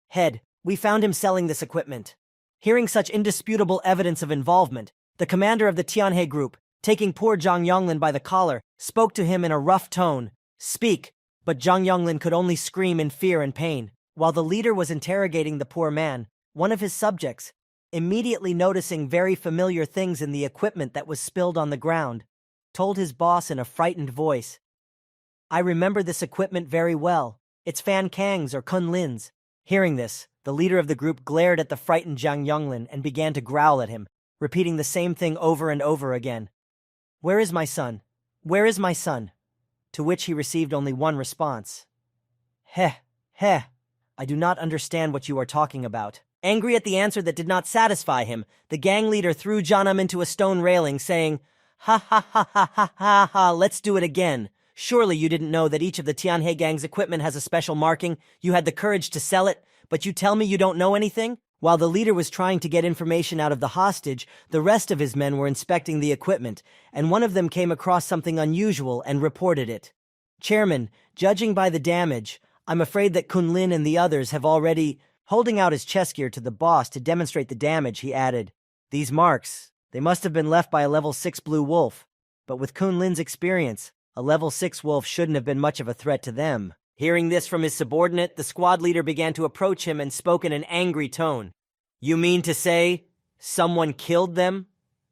"Head, we found him selling this equipment." Hearing such indisputable evidence of involvement, the commander of the Tianhe group, taking poor Zhang Yonglin by the collar, spoke to him in a rough tone, "Speak," but Zhang Yonglin could only scream in fear and pain. While the leader was interrogating the poor man, one of his subjects, immediately noticing very familiar things in the equipment that was spilled on the ground, told his boss in a frightened voice, "I remember this equipment very well. It's Fan Kang's or Kun Lin's." Hearing this, the leader of the group glared at the frightened Zhang Yonglin and began to growl at him, repeating the same thing over and over again. "Where is my son? Where is my son?" To which he received only one response. Heh, I do not understand what you are talking about." Angry at the answer that did not satisfy him, the gang leader threw Janam into a stone railing, saying, "Ha ha ha ha ha ha ha, let's do it again. Surely you didn't know that each of the Tianhe gang's equipment has a special marking. You had the courage to sell it, but you tell me you don't know anything? While the leader was trying to get information out of the hostage, the rest of his men were inspecting the equipment, and one of them came across something unusual and reported it. Chairman, judging by the damage, I'm afraid that Kunlin and the others have already... Holding out his chest gear to the boss to demonstrate the damage, he added, These marks, they must have been left by a level 6 blue wolf. But with Kunlin's experience, a level 6 wolf shouldn't have been much of a threat to them. Hearing this from his subordinate, the squad leader began to approach him and spoke in an angry tone. You mean to say someone killed them?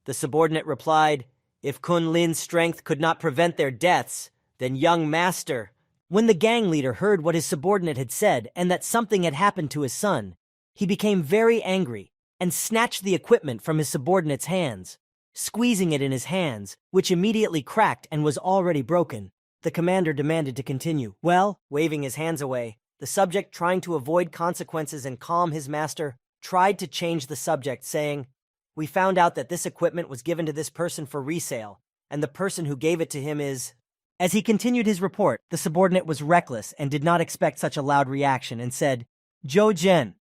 The subordinate replied, If Kunlin's strength could not prevent their deaths, then young master... When the gang leader heard what his subordinate had said and that something had happened to his son, he became very angry and snatched the equipment from his subordinate's hands, squeezing it in his hands, which immediately cracked and was already broken. The commander demanded to continue. Well, waving his hands away, the subject, trying to avoid consequences and calm his master, tried to change the subject, saying, We found out that this equipment was given to this person for resale, and the person who gave it to him is... As he continued his report, the subordinate was reckless and did not expect such a loud reaction and said, Zhou Zhen.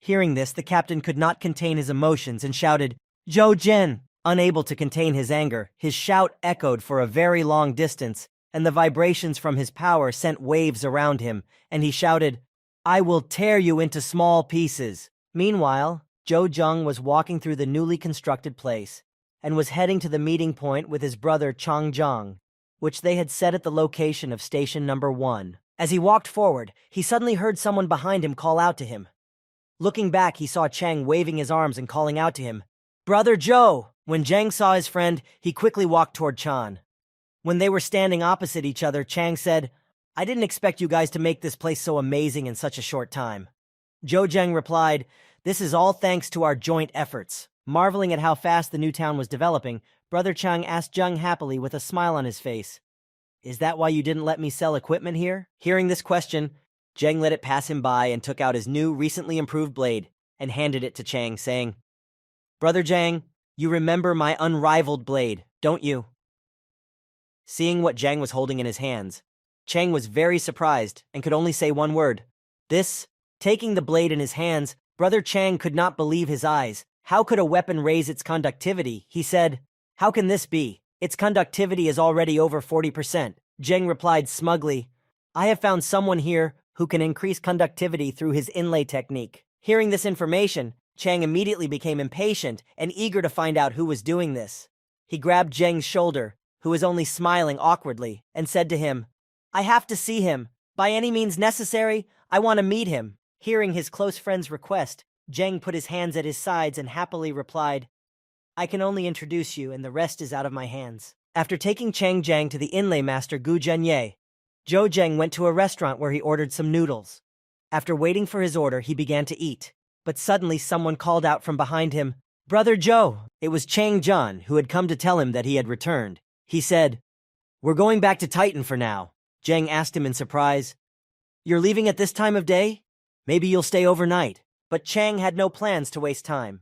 Hearing this, the captain could not contain his emotions and shouted, Zhou Zhen. Unable to contain his anger, his shout echoed for a very long distance, and the vibrations from his power sent waves around him, and he shouted, I will tear you into small pieces. Meanwhile, Zhou Zheng was walking through the newly constructed place and was heading to the meeting point with his brother Chang Zhang, which they had set at the location of station number 1. As he walked forward, he suddenly heard someone behind him call out to him. Looking back, he saw Chang waving his arms and calling out to him, Brother Zhou! When Zhang saw his friend, he quickly walked toward Chan. When they were standing opposite each other, Chang said, I didn't expect you guys to make this place so amazing in such a short time. Zhou Zheng replied, This is all thanks to our joint efforts. Marveling at how fast the new town was developing, Brother Chang asked Zheng happily with a smile on his face, Is that why you didn't let me sell equipment here? Hearing this question, Zheng let it pass him by and took out his new, recently improved blade and handed it to Chang, saying, Brother Zhang, you remember my unrivaled blade, don't you? Seeing what Zhang was holding in his hands, Chang was very surprised and could only say one word. This, taking the blade in his hands, Brother Chang could not believe his eyes. How could a weapon raise its conductivity? He said, How can this be? Its conductivity is already over 40%. Zheng replied smugly, I have found someone here who can increase conductivity through his inlay technique. Hearing this information, Chang immediately became impatient and eager to find out who was doing this. He grabbed Zheng's shoulder, who was only smiling awkwardly, and said to him, I have to see him. By any means necessary, I want to meet him. Hearing his close friend's request, Zheng put his hands at his sides and happily replied, I can only introduce you, and the rest is out of my hands. After taking Chang Zhang to the inlay master Gu Zhenye, Zhou Zheng went to a restaurant where he ordered some noodles. After waiting for his order, he began to eat. But suddenly someone called out from behind him, Brother Zhou! It was Chang Zhan, who had come to tell him that he had returned. He said, We're going back to Titan for now. Zheng asked him in surprise, You're leaving at this time of day? Maybe you'll stay overnight. But Chang had no plans to waste time.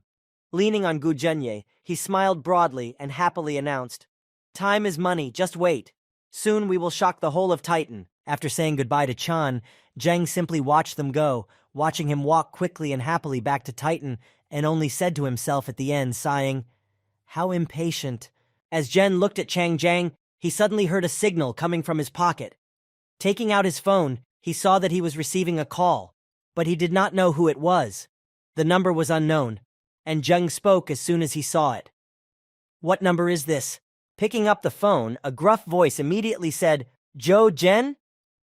Leaning on Gu Zhenye, he smiled broadly and happily announced, Time is money, just wait. Soon we will shock the whole of Titan. After saying goodbye to Chan, Zheng simply watched them go, watching him walk quickly and happily back to Titan, and only said to himself at the end, sighing, How impatient. As Zhen looked at Chang Zhang, he suddenly heard a signal coming from his pocket. Taking out his phone, he saw that he was receiving a call, but he did not know who it was. The number was unknown, and Zheng spoke as soon as he saw it. What number is this? Picking up the phone, a gruff voice immediately said, Zhou Zhen?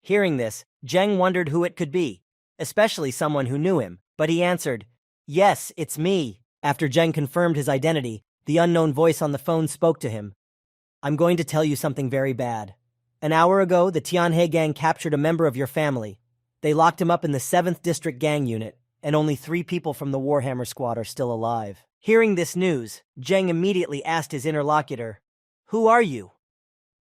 Hearing this, Zheng wondered who it could be, especially someone who knew him, but he answered, Yes, it's me. After Zheng confirmed his identity, the unknown voice on the phone spoke to him. I'm going to tell you something very bad. An hour ago, the Tianhe gang captured a member of your family. They locked him up in the 7th District Gang Unit, and only 3 people from the Warhammer Squad are still alive. Hearing this news, Zheng immediately asked his interlocutor, Who are you?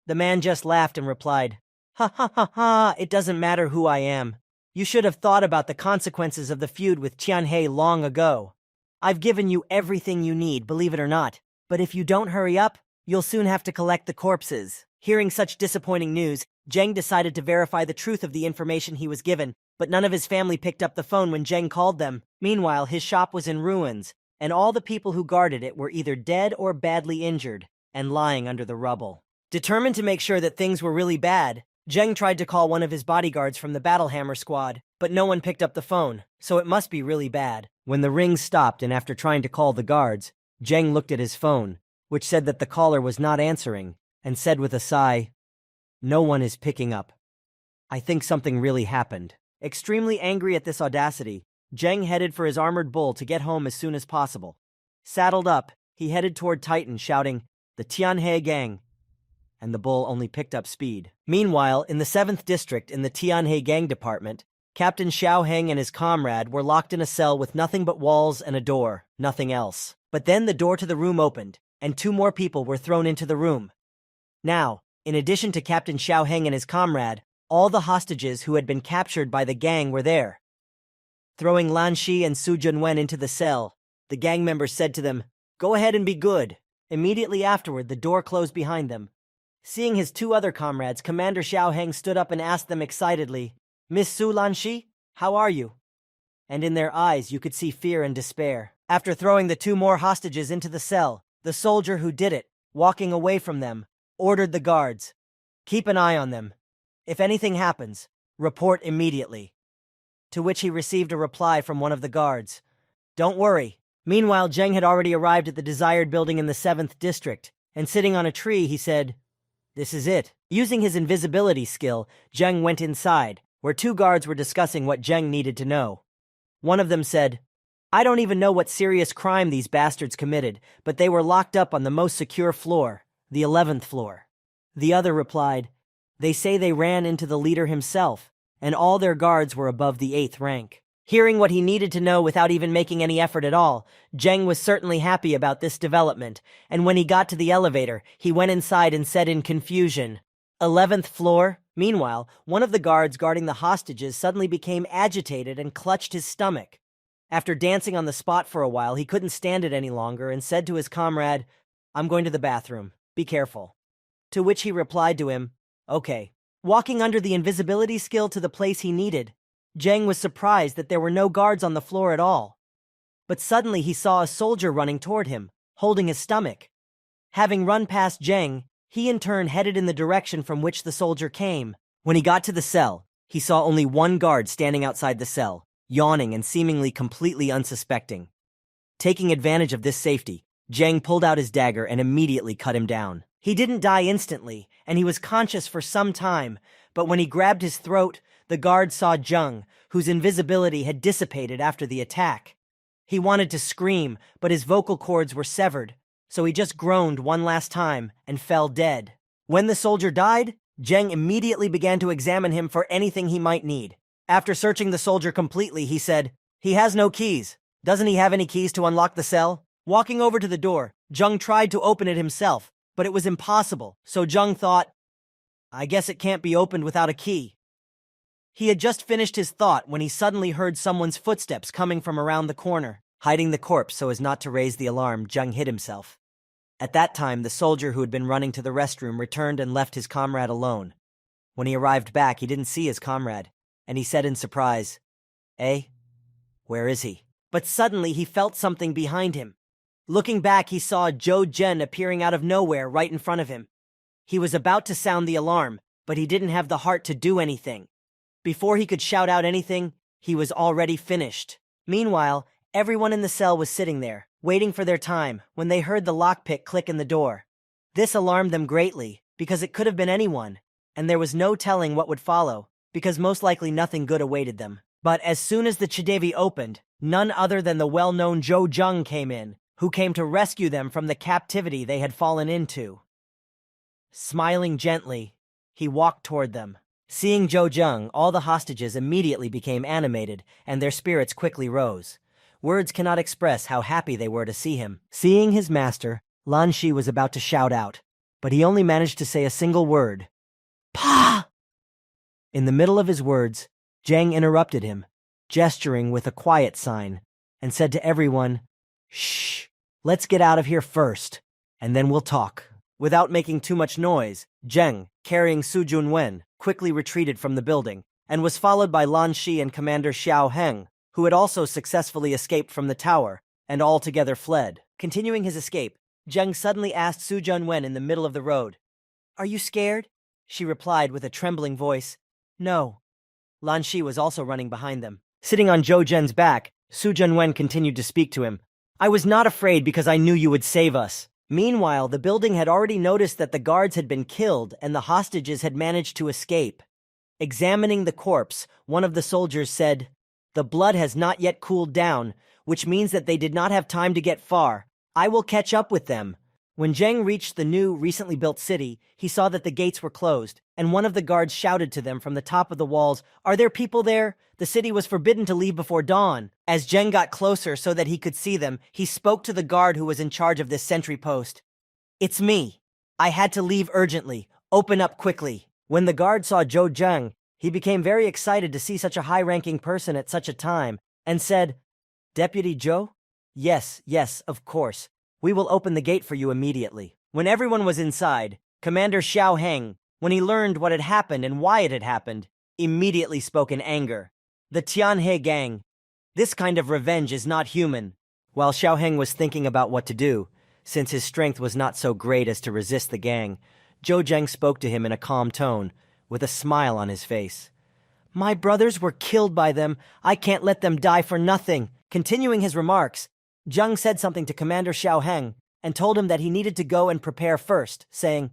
The man just laughed and replied, Ha ha ha ha, it doesn't matter who I am. You should have thought about the consequences of the feud with Tianhe long ago. I've given you everything you need, believe it or not, but if you don't hurry up, you'll soon have to collect the corpses. Hearing such disappointing news, Zheng decided to verify the truth of the information he was given, but none of his family picked up the phone when Zheng called them. Meanwhile, his shop was in ruins, and all the people who guarded it were either dead or badly injured and lying under the rubble. Determined to make sure that things were really bad, Zheng tried to call one of his bodyguards from the Battlehammer squad, but no one picked up the phone, so it must be really bad. When the ring stopped and after trying to call the guards, Zheng looked at his phone, which said that the caller was not answering, and said with a sigh, "No one is picking up. I think something really happened." Extremely angry at this audacity, Zheng headed for his armored bull to get home as soon as possible. Saddled up, he headed toward Titan, shouting, "The Tianhe gang," and the bull only picked up speed. Meanwhile, in the 7th District in the Tianhe gang department, Captain Xiao Heng and his comrade were locked in a cell with nothing but walls and a door, nothing else. But then the door to the room opened, and 2 more people were thrown into the room. Now, in addition to Captain Xiao Heng and his comrade, all the hostages who had been captured by the gang were there. Throwing Lan Shi and Su Junwen into the cell, the gang members said to them, "Go ahead and be good." Immediately afterward, the door closed behind them. Seeing his 2 other comrades, Commander Xiao Heng stood up and asked them excitedly, "Miss Su Lan Shi, how are you?" And in their eyes you could see fear and despair. After throwing the 2 more hostages into the cell, the soldier who did it, walking away from them, ordered the guards, "Keep an eye on them. If anything happens, report immediately." To which he received a reply from one of the guards, "Don't worry." Meanwhile, Zheng had already arrived at the desired building in the 7th District, and sitting on a tree, he said, "This is it." Using his invisibility skill, Zheng went inside, where 2 guards were discussing what Zheng needed to know. One of them said, "I don't even know what serious crime these bastards committed, but they were locked up on the most secure floor, the 11th floor. The other replied, "They say they ran into the leader himself, and all their guards were above the 8th rank." Hearing what he needed to know without even making any effort at all, Zheng was certainly happy about this development, and when he got to the elevator, he went inside and said in confusion, "11th floor?" Meanwhile, one of the guards guarding the hostages suddenly became agitated and clutched his stomach. After dancing on the spot for a while, he couldn't stand it any longer and said to his comrade, "I'm going to the bathroom. Be careful." To which he replied to him, "Okay." Walking under the invisibility skill to the place he needed, Zheng was surprised that there were no guards on the floor at all. But suddenly he saw a soldier running toward him, holding his stomach. Having run past Zheng, he in turn headed in the direction from which the soldier came. When he got to the cell, he saw only one guard standing outside the cell, yawning and seemingly completely unsuspecting. Taking advantage of this safety, Zheng pulled out his dagger and immediately cut him down. He didn't die instantly, and he was conscious for some time, but when he grabbed his throat, the guard saw Zheng, whose invisibility had dissipated after the attack. He wanted to scream, but his vocal cords were severed, so he just groaned one last time and fell dead. When the soldier died, Zheng immediately began to examine him for anything he might need. After searching the soldier completely, he said, "He has no keys. Doesn't he have any keys to unlock the cell?" Walking over to the door, Zheng tried to open it himself, but it was impossible, so Zheng thought, "I guess it can't be opened without a key." He had just finished his thought when he suddenly heard someone's footsteps coming from around the corner. Hiding the corpse so as not to raise the alarm, Zheng hid himself. At that time, the soldier who had been running to the restroom returned and left his comrade alone. When he arrived back, he didn't see his comrade, and he said in surprise, "Eh? Where is he?" But suddenly he felt something behind him. Looking back, he saw Zhou Zhen appearing out of nowhere right in front of him. He was about to sound the alarm, but he didn't have the heart to do anything. Before he could shout out anything, he was already finished. Meanwhile, everyone in the cell was sitting there, waiting for their time, when they heard the lockpick click in the door. This alarmed them greatly, because it could have been anyone, and there was no telling what would follow, because most likely nothing good awaited them. But as soon as the Chidevi opened, none other than the well-known Zhou Zheng came in, who came to rescue them from the captivity they had fallen into. Smiling gently, he walked toward them. Seeing Zhou Zheng, all the hostages immediately became animated, and their spirits quickly rose. Words cannot express how happy they were to see him. Seeing his master, Lan Shi was about to shout out, but he only managed to say a single word. "Pa!" In the middle of his words, Zheng interrupted him, gesturing with a quiet sign, and said to everyone, "Shh, let's get out of here first, and then we'll talk." Without making too much noise, Zheng, carrying Su Junwen, quickly retreated from the building, and was followed by Lan Shi and Commander Xiao Heng, who had also successfully escaped from the tower, and all together fled. Continuing his escape, Zheng suddenly asked Su Junwen in the middle of the road, "Are you scared?" She replied with a trembling voice, "No." Lan Shi was also running behind them. Sitting on Zhou Zhen's back, Su Junwen continued to speak to him. "I was not afraid because I knew you would save us." Meanwhile, the building had already noticed that the guards had been killed and the hostages had managed to escape. Examining the corpse, one of the soldiers said, "The blood has not yet cooled down, which means that they did not have time to get far. I will catch up with them." When Zheng reached the new, recently built city, he saw that the gates were closed, and one of the guards shouted to them from the top of the walls, "Are there people there? The city was forbidden to leave before dawn." As Zheng got closer so that he could see them, he spoke to the guard who was in charge of this sentry post. "It's me. I had to leave urgently. Open up quickly." When the guard saw Zhou Zheng, he became very excited to see such a high-ranking person at such a time, and said, "Deputy Zhou? Yes, of course. We will open the gate for you immediately." When everyone was inside, Commander Xiao Heng, when he learned what had happened and why it had happened, immediately spoke in anger. "The Tianhe gang. This kind of revenge is not human." While Xiao Heng was thinking about what to do, since his strength was not so great as to resist the gang, Zhou Zheng spoke to him in a calm tone, with a smile on his face. "My brothers were killed by them. I can't let them die for nothing." Continuing his remarks, Zheng said something to Commander Xiao Heng and told him that he needed to go and prepare first, saying,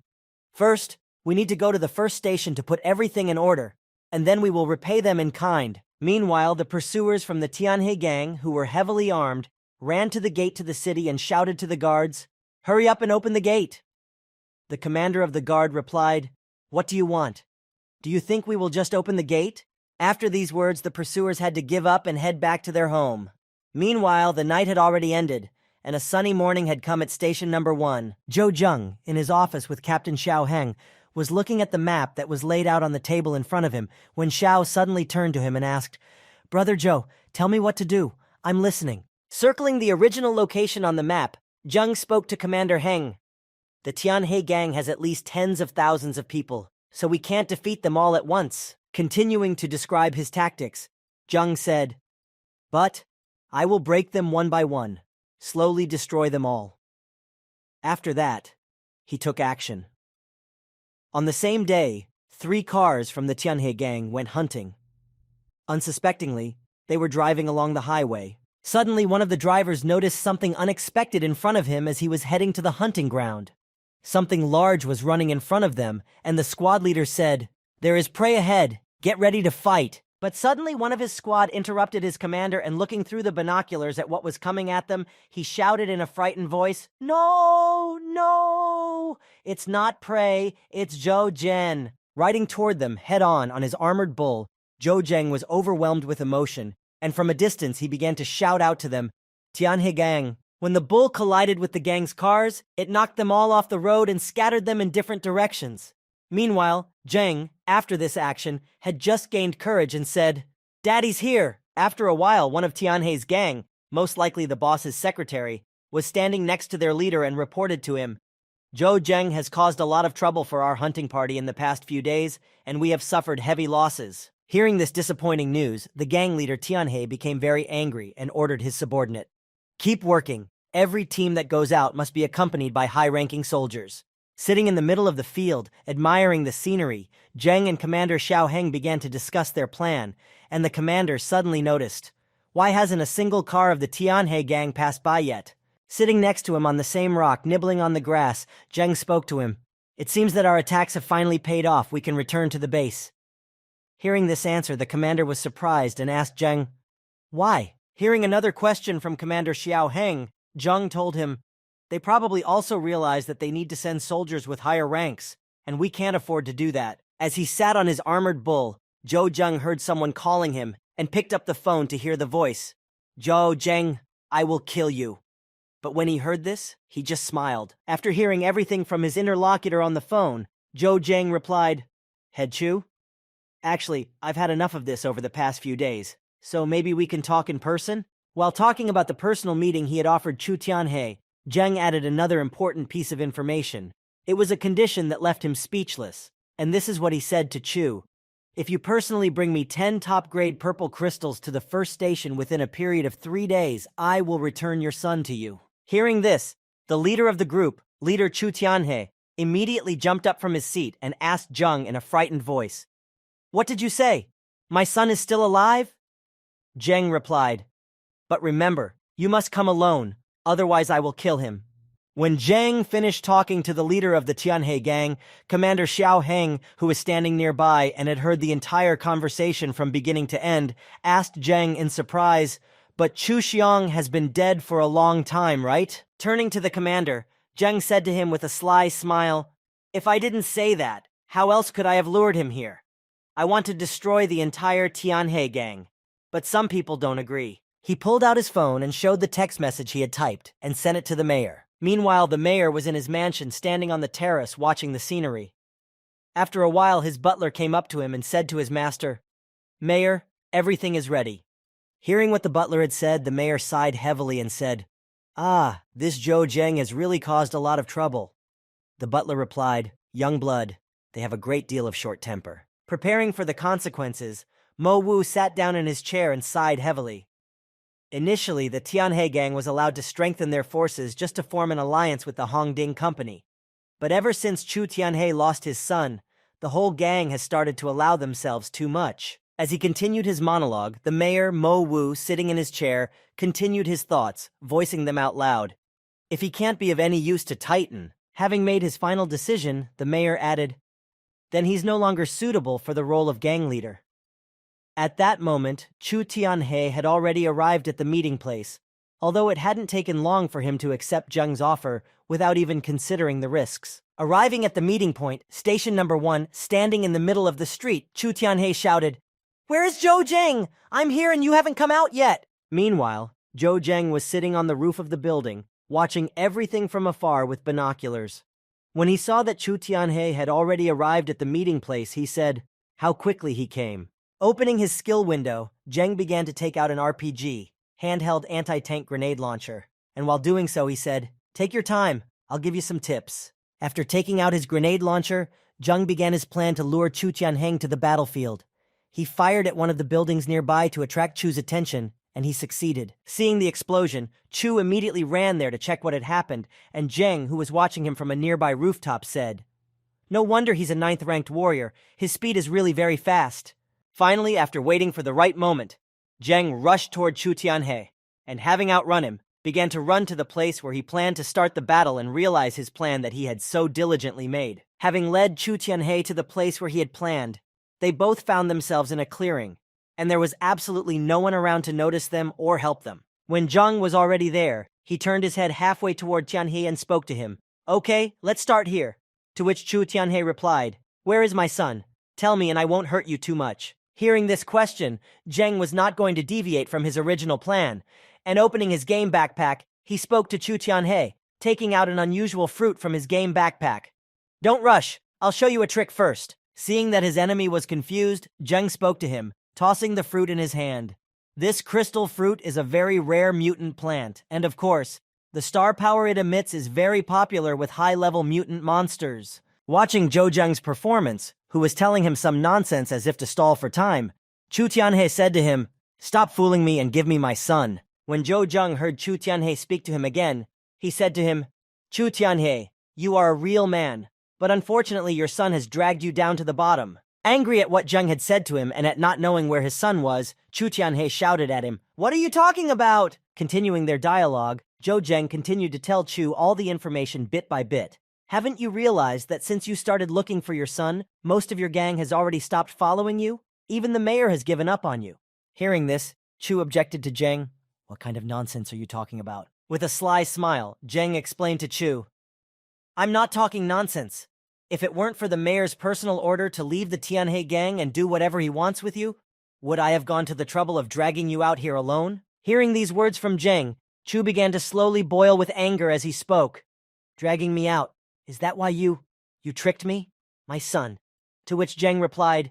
"First, we need to go to the first station to put everything in order, and then we will repay them in kind." Meanwhile, the pursuers from the Tianhe gang, who were heavily armed, ran to the gate to the city and shouted to the guards, "Hurry up and open the gate." The commander of the guard replied, "What do you want? Do you think we will just open the gate?" After these words, the pursuers had to give up and head back to their home. Meanwhile, the night had already ended, and a sunny morning had come at station number 1. Zhou Zheng, in his office with Captain Xiao Heng, was looking at the map that was laid out on the table in front of him when Xiao suddenly turned to him and asked, "Brother Zhou, tell me what to do. I'm listening." Circling the original location on the map, Zheng spoke to Commander Heng. "The Tianhe gang has at least tens of thousands of people, so we can't defeat them all at once." Continuing to describe his tactics, Zheng said, "But I will break them one by one, slowly destroy them all." After that, he took action. On the same day, 3 cars from the Tianhe gang went hunting. Unsuspectingly, they were driving along the highway. Suddenly, one of the drivers noticed something unexpected in front of him as he was heading to the hunting ground. Something large was running in front of them, and the squad leader said, "There is prey ahead. Get ready to fight." But suddenly one of his squad interrupted his commander, and looking through the binoculars at what was coming at them, he shouted in a frightened voice, No! It's not prey, it's Zhou Zhen." Riding toward them, head-on his armored bull, Zhou Zheng was overwhelmed with emotion, and from a distance he began to shout out to them, "Tianhe gang." When the bull collided with the gang's cars, it knocked them all off the road and scattered them in different directions. Meanwhile, Zheng, after this action, had just gained courage and said, "Daddy's here." After a while, one of Tianhe's gang, most likely the boss's secretary, was standing next to their leader and reported to him, "Zhou Zheng has caused a lot of trouble for our hunting party in the past few days, and we have suffered heavy losses." Hearing this disappointing news, the gang leader Tianhe became very angry and ordered his subordinate, "Keep working. Every team that goes out must be accompanied by high-ranking soldiers." Sitting in the middle of the field, admiring the scenery, Zheng and Commander Xiao Heng began to discuss their plan, and the commander suddenly noticed, "Why hasn't a single car of the Tianhe gang passed by yet?" Sitting next to him on the same rock, nibbling on the grass, Zheng spoke to him, "It seems that our attacks have finally paid off. We can return to the base." Hearing this answer, the commander was surprised and asked Zheng, "Why?" Hearing another question from Commander Xiao Heng, Zheng told him, "They probably also realize that they need to send soldiers with higher ranks, and we can't afford to do that." As he sat on his armored bull, Zhou Zheng heard someone calling him and picked up the phone to hear the voice. "Zhou Zheng, I will kill you." But when he heard this, he just smiled. After hearing everything from his interlocutor on the phone, Zhou Zheng replied, "Head Chu? Actually, I've had enough of this over the past few days, so maybe we can talk in person?" While talking about the personal meeting he had offered Chu Tianhe, Zheng added another important piece of information. It was a condition that left him speechless, and this is what he said to Chu. If you personally bring me 10 top-grade purple crystals to the first station within a period of 3 days, I will return your son to you." Hearing this, the leader of the group, Leader Chu Tianhe, immediately jumped up from his seat and asked Zheng in a frightened voice, "What did you say? My son is still alive?" Zheng replied, "But remember, you must come alone, otherwise I will kill him." When Zheng finished talking to the leader of the Tianhe gang, Commander Xiao Heng, who was standing nearby and had heard the entire conversation from beginning to end, asked Zheng in surprise, "But Chu Xiong has been dead for a long time, right?" Turning to the commander, Zheng said to him with a sly smile, "If I didn't say that, how else could I have lured him here? I want to destroy the entire Tianhe gang, but some people don't agree." He pulled out his phone and showed the text message he had typed and sent it to the mayor. Meanwhile, the mayor was in his mansion standing on the terrace watching the scenery. After a while, his butler came up to him and said to his master, "Mayor, everything is ready." Hearing what the butler had said, the mayor sighed heavily and said, "Ah, this Zhou Zheng has really caused a lot of trouble." The butler replied, "Young blood, they have a great deal of short temper." Preparing for the consequences, Mo Wu sat down in his chair and sighed heavily. Initially, the Tianhe gang was allowed to strengthen their forces just to form an alliance with the Hongding Company. But ever since Chu Tianhe lost his son, the whole gang has started to allow themselves too much. As he continued his monologue, the mayor, Mo Wu, sitting in his chair, continued his thoughts, voicing them out loud. If he can't be of any use to Titan, having made his final decision, the mayor added, then he's no longer suitable for the role of gang leader. At that moment, Chu Tianhe had already arrived at the meeting place, although it hadn't taken long for him to accept Zheng's offer without even considering the risks. Arriving at the meeting point, station number 1, standing in the middle of the street, Chu Tianhe shouted, "Where is Zhou Zheng? I'm here and you haven't come out yet!" Meanwhile, Zhou Zheng was sitting on the roof of the building, watching everything from afar with binoculars. When he saw that Chu Tianhe had already arrived at the meeting place, he said, "How quickly he came." Opening his skill window, Zheng began to take out an RPG, handheld anti-tank grenade launcher, and while doing so he said, "Take your time, I'll give you some tips." After taking out his grenade launcher, Zheng began his plan to lure Chu Tianheng to the battlefield. He fired at one of the buildings nearby to attract Chu's attention, and he succeeded. Seeing the explosion, Chu immediately ran there to check what had happened, and Zheng, who was watching him from a nearby rooftop, said, "No wonder he's a 9th-ranked warrior. His speed is really very fast." Finally, after waiting for the right moment, Zheng rushed toward Chu Tianhe, and having outrun him, began to run to the place where he planned to start the battle and realize his plan that he had so diligently made. Having led Chu Tianhe to the place where he had planned, they both found themselves in a clearing, and there was absolutely no one around to notice them or help them. When Zheng was already there, he turned his head halfway toward Tianhe and spoke to him. "Okay, let's start here." To which Chu Tianhe replied, "Where is my son? Tell me and I won't hurt you too much." Hearing this question, Zheng was not going to deviate from his original plan, and opening his game backpack, he spoke to Chu Tianhe, taking out an unusual fruit from his game backpack. "Don't rush, I'll show you a trick first." Seeing that his enemy was confused, Zheng spoke to him, tossing the fruit in his hand. This crystal fruit is a very rare mutant plant, and of course, the star power it emits is very popular with high-level mutant monsters. Watching Zhou Zheng's performance, who was telling him some nonsense as if to stall for time, Chu Tianhe said to him, "Stop fooling me and give me my son." When Zhou Zheng heard Chu Tianhe speak to him again, he said to him, "Chu Tianhe, you are a real man, but unfortunately your son has dragged you down to the bottom." Angry at what Zheng had said to him and at not knowing where his son was, Chu Tianhe shouted at him, "What are you talking about?" Continuing their dialogue, Zhou Zheng continued to tell Chu all the information bit by bit. "Haven't you realized that since you started looking for your son, most of your gang has already stopped following you? Even the mayor has given up on you." Hearing this, Chu objected to Zheng. "What kind of nonsense are you talking about?" With a sly smile, Zheng explained to Chu, "I'm not talking nonsense. If it weren't for the mayor's personal order to leave the Tianhe gang and do whatever he wants with you, would I have gone to the trouble of dragging you out here alone?" Hearing these words from Zheng, Chu began to slowly boil with anger as he spoke. "Dragging me out? Is that why you tricked me? My son." To which Zheng replied,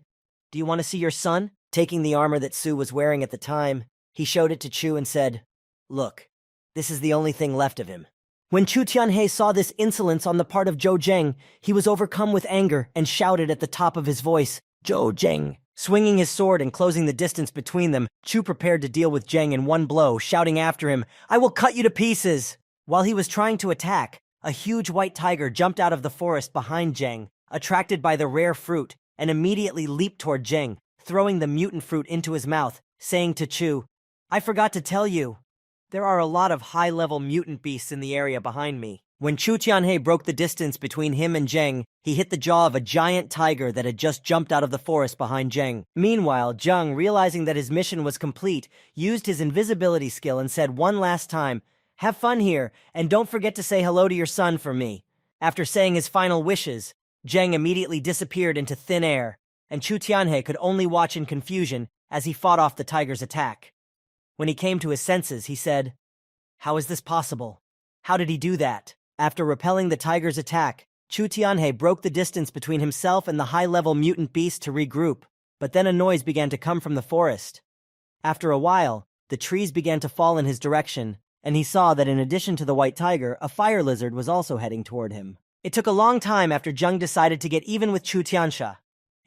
"Do you want to see your son?" Taking the armor that Su was wearing at the time, he showed it to Chu and said, "Look, this is the only thing left of him." When Chu Tianhe saw this insolence on the part of Zhou Zheng, he was overcome with anger and shouted at the top of his voice, "Zhou Zheng, Swinging his sword and closing the distance between them, Chu prepared to deal with Zheng in one blow, shouting after him, "I will cut you to pieces!" While he was trying to attack, a huge white tiger jumped out of the forest behind Zheng, attracted by the rare fruit, and immediately leaped toward Zheng, throwing the mutant fruit into his mouth, saying to Chu, "I forgot to tell you. There are a lot of high-level mutant beasts in the area behind me." When Chu Tianhe broke the distance between him and Zheng, he hit the jaw of a giant tiger that had just jumped out of the forest behind Zheng. Meanwhile, Zheng, realizing that his mission was complete, used his invisibility skill and said one last time, "Have fun here, and don't forget to say hello to your son for me." After saying his final wishes, Zheng immediately disappeared into thin air, and Chu Tianhe could only watch in confusion as he fought off the tiger's attack. When he came to his senses, he said, "How is this possible? How did he do that?" After repelling the tiger's attack, Chu Tianhe broke the distance between himself and the high-level mutant beast to regroup, but then a noise began to come from the forest. After a while, the trees began to fall in his direction, and he saw that in addition to the white tiger, a fire lizard was also heading toward him. It took a long time after Zheng decided to get even with Chu Tiansha.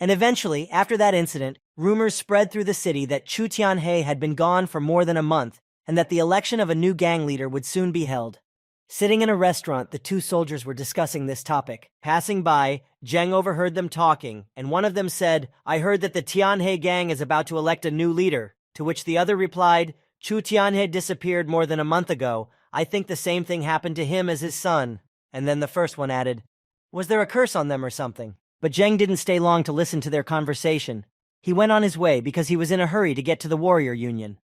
And eventually, after that incident, rumors spread through the city that Chu Tianhe had been gone for more than a month, and that the election of a new gang leader would soon be held. Sitting in a restaurant, the two soldiers were discussing this topic. Passing by, Zheng overheard them talking, and one of them said, "I heard that the Tianhe gang is about to elect a new leader," to which the other replied, "Chu Tianhe disappeared more than a month ago. I think the same thing happened to him as his son." And then the first one added, "Was there a curse on them or something?" But Zheng didn't stay long to listen to their conversation. He went on his way because he was in a hurry to get to the warrior union.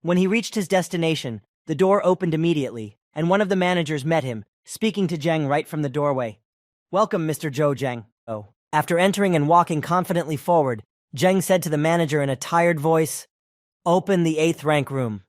When he reached his destination, the door opened immediately, and one of the managers met him, speaking to Zheng right from the doorway. "Welcome, Mr. Zhou Zheng." After entering and walking confidently forward, Zheng said to the manager in a tired voice, "Open the 8th rank room."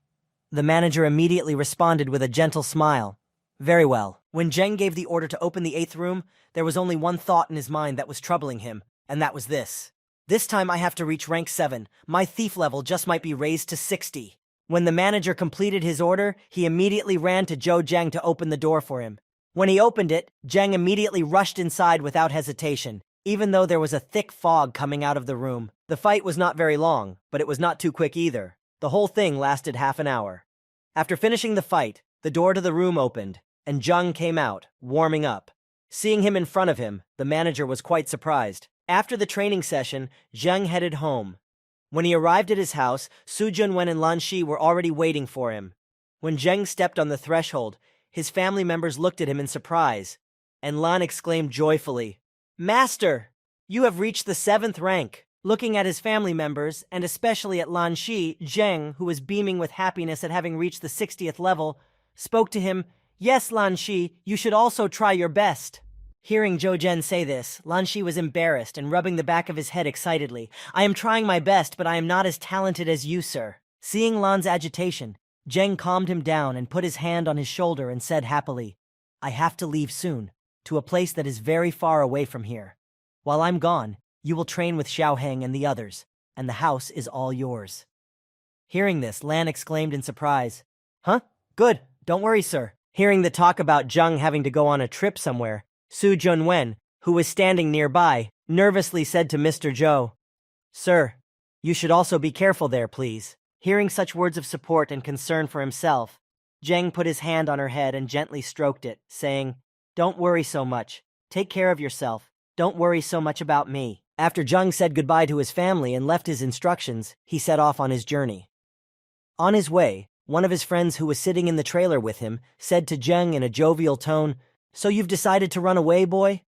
The manager immediately responded with a gentle smile. "Very well." When Zheng gave the order to open the 8th room, there was only one thought in his mind that was troubling him, and that was this. "This time I have to reach rank 7. My thief level just might be raised to 60. When the manager completed his order, he immediately ran to Zhou Zheng to open the door for him. When he opened it, Zheng immediately rushed inside without hesitation, even though there was a thick fog coming out of the room. The fight was not very long, but it was not too quick either. The whole thing lasted half an hour. After finishing the fight, the door to the room opened, and Zheng came out, warming up. Seeing him in front of him, the manager was quite surprised. After the training session, Zheng headed home. When he arrived at his house, Su Junwen and Lan Shi were already waiting for him. When Zheng stepped on the threshold, his family members looked at him in surprise, and Lan exclaimed joyfully, "Master, you have reached the 7th rank." Looking at his family members, and especially at Lan Shi, Zheng, who was beaming with happiness at having reached the 60th level, spoke to him, "Yes, Lan Shi, you should also try your best." Hearing Zhou Zhen say this, Lan Shi was embarrassed and rubbing the back of his head excitedly. "I am trying my best, but I am not as talented as you, sir." Seeing Lan's agitation, Zheng calmed him down and put his hand on his shoulder and said happily, "I have to leave soon, to a place that is very far away from here. While I'm gone, you will train with Xiaoheng and the others, and the house is all yours." Hearing this, Lan exclaimed in surprise, "Huh? Good, don't worry, sir." Hearing the talk about Zheng having to go on a trip somewhere, Su Junwen, who was standing nearby, nervously said to Mr. Zhou, "Sir, you should also be careful there, please." Hearing such words of support and concern for himself, Zheng put his hand on her head and gently stroked it, saying, "Don't worry so much. Take care of yourself. Don't worry so much about me." After Zheng said goodbye to his family and left his instructions, he set off on his journey. On his way, one of his friends who was sitting in the trailer with him said to Zheng in a jovial tone, "So you've decided to run away, boy?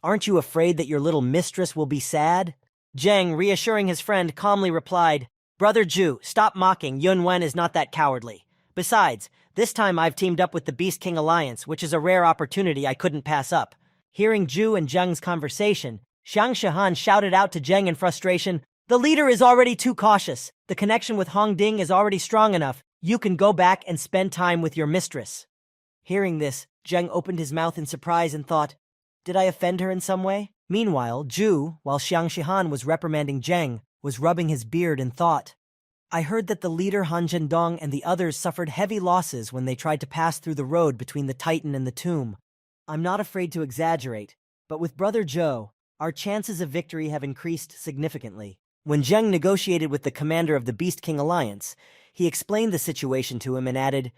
Aren't you afraid that your little mistress will be sad?" Zheng, reassuring his friend, calmly replied, "Brother Zhu, stop mocking. Yunwen is not that cowardly. Besides, this time I've teamed up with the Beast King Alliance, which is a rare opportunity I couldn't pass up." Hearing Zhu and Zheng's conversation, Xiang Shihan shouted out to Zheng in frustration, "The leader is already too cautious. The connection with Hongding is already strong enough. You can go back and spend time with your mistress." Hearing this, Zheng opened his mouth in surprise and thought, "Did I offend her in some way?" Meanwhile, Zhu, while Xiang Shihan was reprimanding Zheng, was rubbing his beard and thought, "I heard that the leader Han Zhendong and the others suffered heavy losses when they tried to pass through the road between the Titan and the tomb. I'm not afraid to exaggerate, but with Brother Zhou, our chances of victory have increased significantly. When Zheng negotiated with the commander of the Beast King Alliance, he explained the situation to him and added,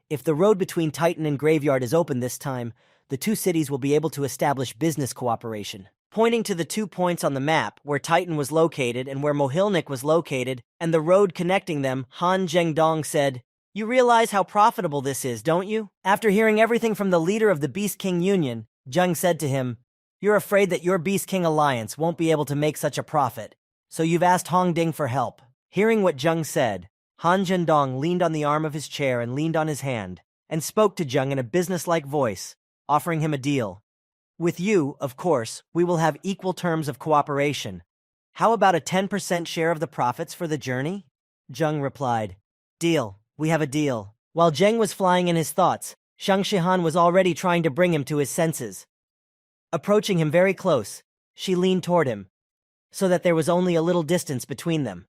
"If the road between Titan and Graveyard is open this time, the two cities will be able to establish business cooperation." Pointing to the 2 points on the map where Titan was located and where Mohilnik was located, and the road connecting them, Han Zhengdong said, "You realize how profitable this is, don't you?" After hearing everything from the leader of the Beast King Union, Zheng said to him, "You're afraid that your Beast King Alliance won't be able to make such a profit, so you've asked Hongding for help." Hearing what Zheng said, Han Zhendong leaned on the arm of his chair and leaned on his hand, and spoke to Zheng in a businesslike voice, offering him a deal. "With you, of course, we will have equal terms of cooperation. How about a 10% share of the profits for the journey?" Zheng replied, "Deal, we have a deal." While Zheng was flying in his thoughts, Shang Shihan was already trying to bring him to his senses. Approaching him very close, she leaned toward him, so that there was only a little distance between them.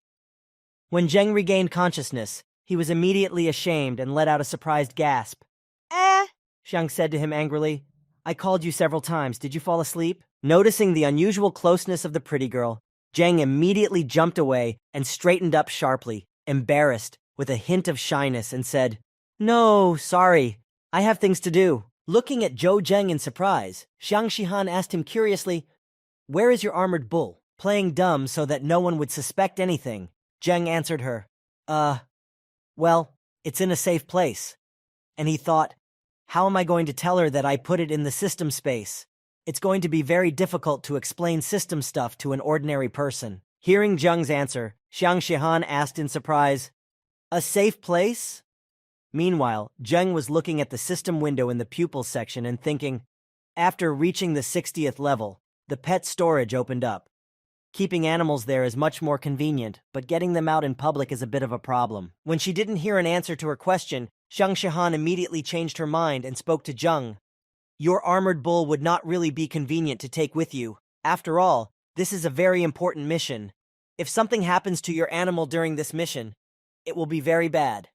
When Zheng regained consciousness, he was immediately ashamed and let out a surprised gasp. Shang said to him angrily, "I called you several times. Did you fall asleep?" Noticing the unusual closeness of the pretty girl, Zheng immediately jumped away and straightened up sharply, embarrassed, with a hint of shyness, and said, "No, sorry. I have things to do." Looking at Zhou Zheng in surprise, Xiang Shihan asked him curiously, "Where is your armored bull?" Playing dumb so that no one would suspect anything, Zheng answered her, Well, it's in a safe place." And he thought, "How am I going to tell her that I put it in the system space? It's going to be very difficult to explain system stuff to an ordinary person." Hearing Zheng's answer, Xiang Shihan asked in surprise, "A safe place?" Meanwhile, Zheng was looking at the system window in the pupils section and thinking, after reaching the 60th level, the pet storage opened up. Keeping animals there is much more convenient, but getting them out in public is a bit of a problem. When she didn't hear an answer to her question, Xiang Shihan immediately changed her mind and spoke to Zheng. "Your armored bull would not really be convenient to take with you. After all, this is a very important mission. If something happens to your animal during this mission, it will be very bad."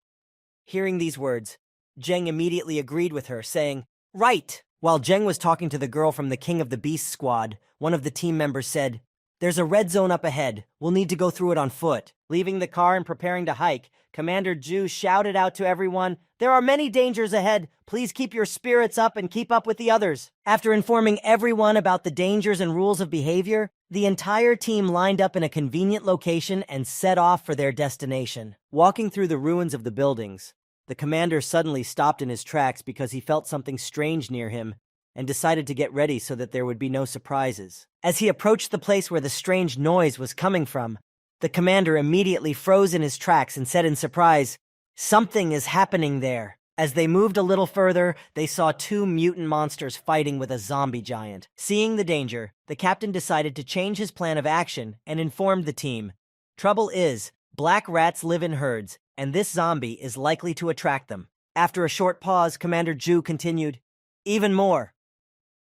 Hearing these words, Zheng immediately agreed with her, saying, "Right!" While Zheng was talking to the girl from the King of the Beasts squad, one of the team members said, "There's a red zone up ahead. We'll need to go through it on foot." Leaving the car and preparing to hike, Commander Zhu shouted out to everyone, "There are many dangers ahead. Please keep your spirits up and keep up with the others." After informing everyone about the dangers and rules of behavior, the entire team lined up in a convenient location and set off for their destination. Walking through the ruins of the buildings, the commander suddenly stopped in his tracks because he felt something strange near him and decided to get ready so that there would be no surprises. As he approached the place where the strange noise was coming from, the commander immediately froze in his tracks and said in surprise, "Something is happening there." As they moved a little further, they saw 2 mutant monsters fighting with a zombie giant. Seeing the danger, the captain decided to change his plan of action and informed the team, "Trouble is, black rats live in herds, and this zombie is likely to attract them." After a short pause, Commander Zhu continued, "Even more."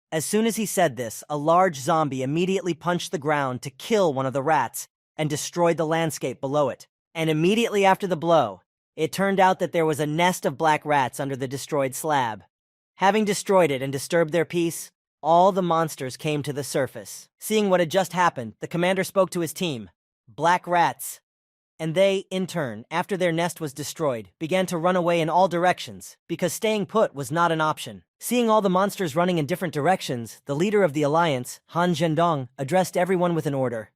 As soon as he said this, a large zombie immediately punched the ground to kill one of the rats and destroyed the landscape below it. And immediately after the blow, it turned out that there was a nest of black rats under the destroyed slab. Having destroyed it and disturbed their peace, all the monsters came to the surface. Seeing what had just happened, the commander spoke to his team, "Black rats." And they, in turn, after their nest was destroyed, began to run away in all directions, because staying put was not an option. Seeing all the monsters running in different directions, the leader of the alliance, Han Zhendong, addressed everyone with an order.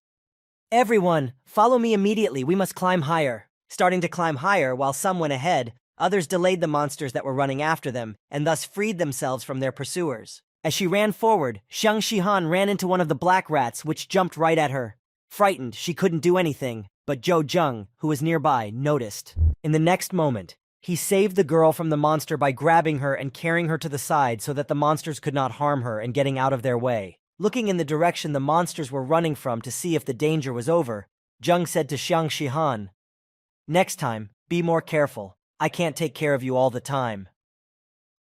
"Everyone, follow me immediately, we must climb higher." Starting to climb higher while some went ahead, others delayed the monsters that were running after them, and thus freed themselves from their pursuers. As she ran forward, Xiang Shihan ran into one of the black rats, which jumped right at her. Frightened, she couldn't do anything, but Zhou Zheng, who was nearby, noticed. In the next moment, he saved the girl from the monster by grabbing her and carrying her to the side so that the monsters could not harm her and getting out of their way. Looking in the direction the monsters were running from to see if the danger was over, Zheng said to Xiang Shihan, "Next time, be more careful. I can't take care of you all the time."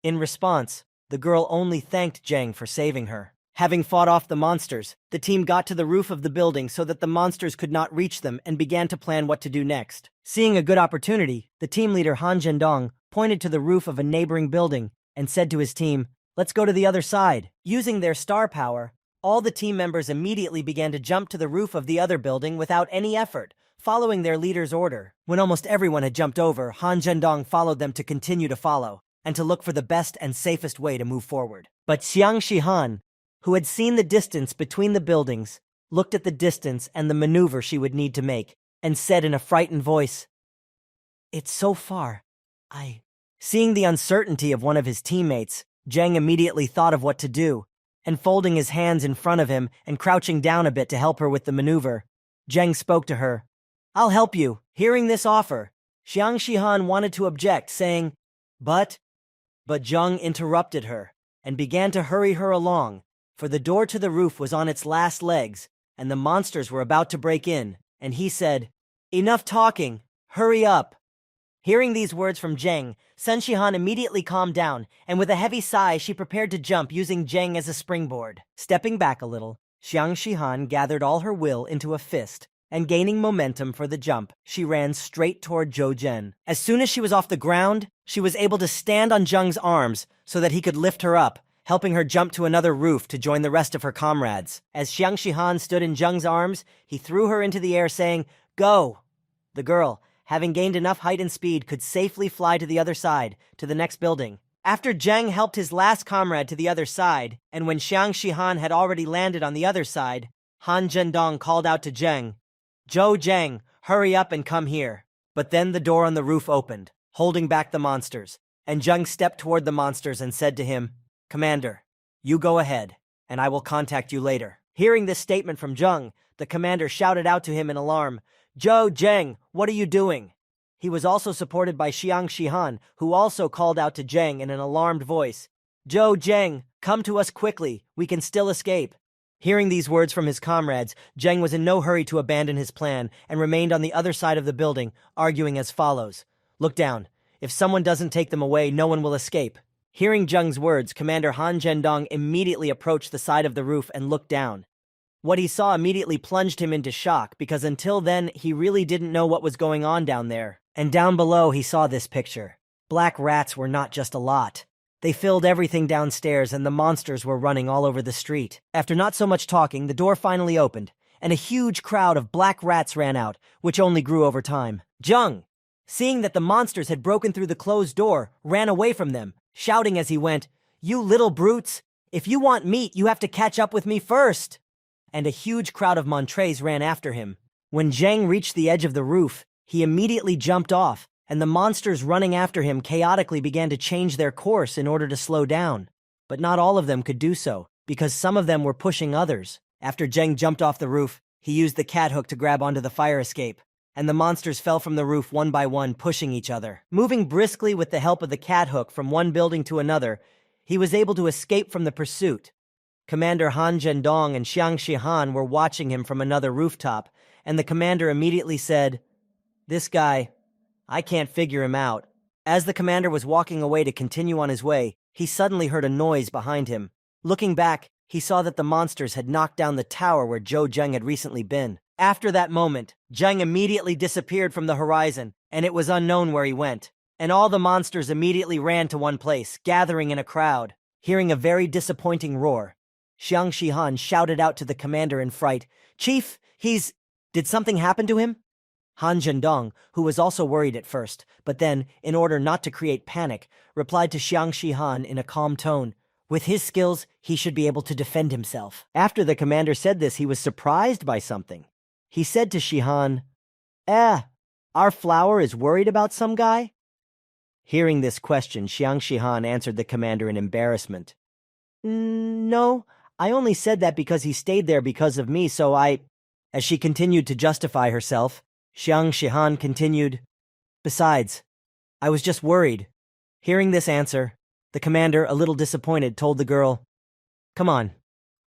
In response, the girl only thanked Zheng for saving her. Having fought off the monsters, the team got to the roof of the building so that the monsters could not reach them and began to plan what to do next. Seeing a good opportunity, the team leader Han Zhendong pointed to the roof of a neighboring building and said to his team, "Let's go to the other side." Using their star power, All the team members immediately began to jump to the roof of the other building without any effort, following their leader's order. When almost everyone had jumped over, Han Zhendong followed them to continue to follow, and to look for the best and safest way to move forward. But Xiang Shihan, who had seen the distance between the buildings, looked at the distance and the maneuver she would need to make, and said in a frightened voice, "It's so far. Seeing the uncertainty of one of his teammates, Zheng immediately thought of what to do, and folding his hands in front of him and crouching down a bit to help her with the maneuver, Zheng spoke to her. "I'll help you." Hearing this offer, Xiang Shihan wanted to object, saying, But Zheng interrupted her and began to hurry her along, for the door to the roof was on its last legs, and the monsters were about to break in, and he said, "Enough talking, hurry up." Hearing these words from Zheng, Sun Shihan immediately calmed down, and with a heavy sigh she prepared to jump using Zheng as a springboard. Stepping back a little, Xiang Shihan gathered all her will into a fist, and gaining momentum for the jump, she ran straight toward Zhou Zhen. As soon as she was off the ground, she was able to stand on Zheng's arms so that he could lift her up, helping her jump to another roof to join the rest of her comrades. As Xiang Shihan stood in Zheng's arms, he threw her into the air saying, "Go!" The girl, having gained enough height and speed, could safely fly to the other side, to the next building. After Zheng helped his last comrade to the other side, and when Xiang Shihan had already landed on the other side, Han Zhendong called out to Zheng, "Zhou Zheng, hurry up and come here." But then the door on the roof opened, holding back the monsters, and Zheng stepped toward the monsters and said to him, "Commander, you go ahead, and I will contact you later." Hearing this statement from Zheng, the commander shouted out to him in alarm, "Zhou Zheng, what are you doing?" He was also supported by Xiang Shihan, who also called out to Zheng in an alarmed voice, "Zhou Zheng, come to us quickly, we can still escape." Hearing these words from his comrades, Zheng was in no hurry to abandon his plan and remained on the other side of the building, arguing as follows, "Look down. If someone doesn't take them away, no one will escape." Hearing Zheng's words, Commander Han Zhendong immediately approached the side of the roof and looked down. What he saw immediately plunged him into shock, because until then, he really didn't know what was going on down there. And down below, he saw this picture. Black rats were not just a lot. They filled everything downstairs, and the monsters were running all over the street. After not so much talking, the door finally opened, and a huge crowd of black rats ran out, which only grew over time. Zheng, seeing that the monsters had broken through the closed door, ran away from them, shouting as he went, "You little brutes! If you want meat, you have to catch up with me first!" And a huge crowd of Montres ran after him. When Zheng reached the edge of the roof, he immediately jumped off, and the monsters running after him chaotically began to change their course in order to slow down. But not all of them could do so, because some of them were pushing others. After Zheng jumped off the roof, he used the cat hook to grab onto the fire escape, and the monsters fell from the roof one by one, pushing each other. Moving briskly with the help of the cat hook from one building to another, he was able to escape from the pursuit. Commander Han Zhendong and Xiang Shihan were watching him from another rooftop, and the commander immediately said, "This guy, I can't figure him out." As the commander was walking away to continue on his way, he suddenly heard a noise behind him. Looking back, he saw that the monsters had knocked down the tower where Zhou Zheng had recently been. After that moment, Zheng immediately disappeared from the horizon, and it was unknown where he went. And all the monsters immediately ran to one place, gathering in a crowd. Hearing a very disappointing roar, Xiang Shihan shouted out to the commander in fright, "Chief, did something happen to him?" Han Zhendong, who was also worried at first, but then, in order not to create panic, replied to Xiang Shihan in a calm tone, "With his skills, he should be able to defend himself." After the commander said this, he was surprised by something. He said to Shihan, "Our flower is worried about some guy?" Hearing this question, Xiang Shihan answered the commander in embarrassment. "No, I only said that because he stayed there because of me, so I—" As she continued to justify herself, Xiang Shihan continued, "Besides, I was just worried." Hearing this answer, the commander, a little disappointed, told the girl, "Come on,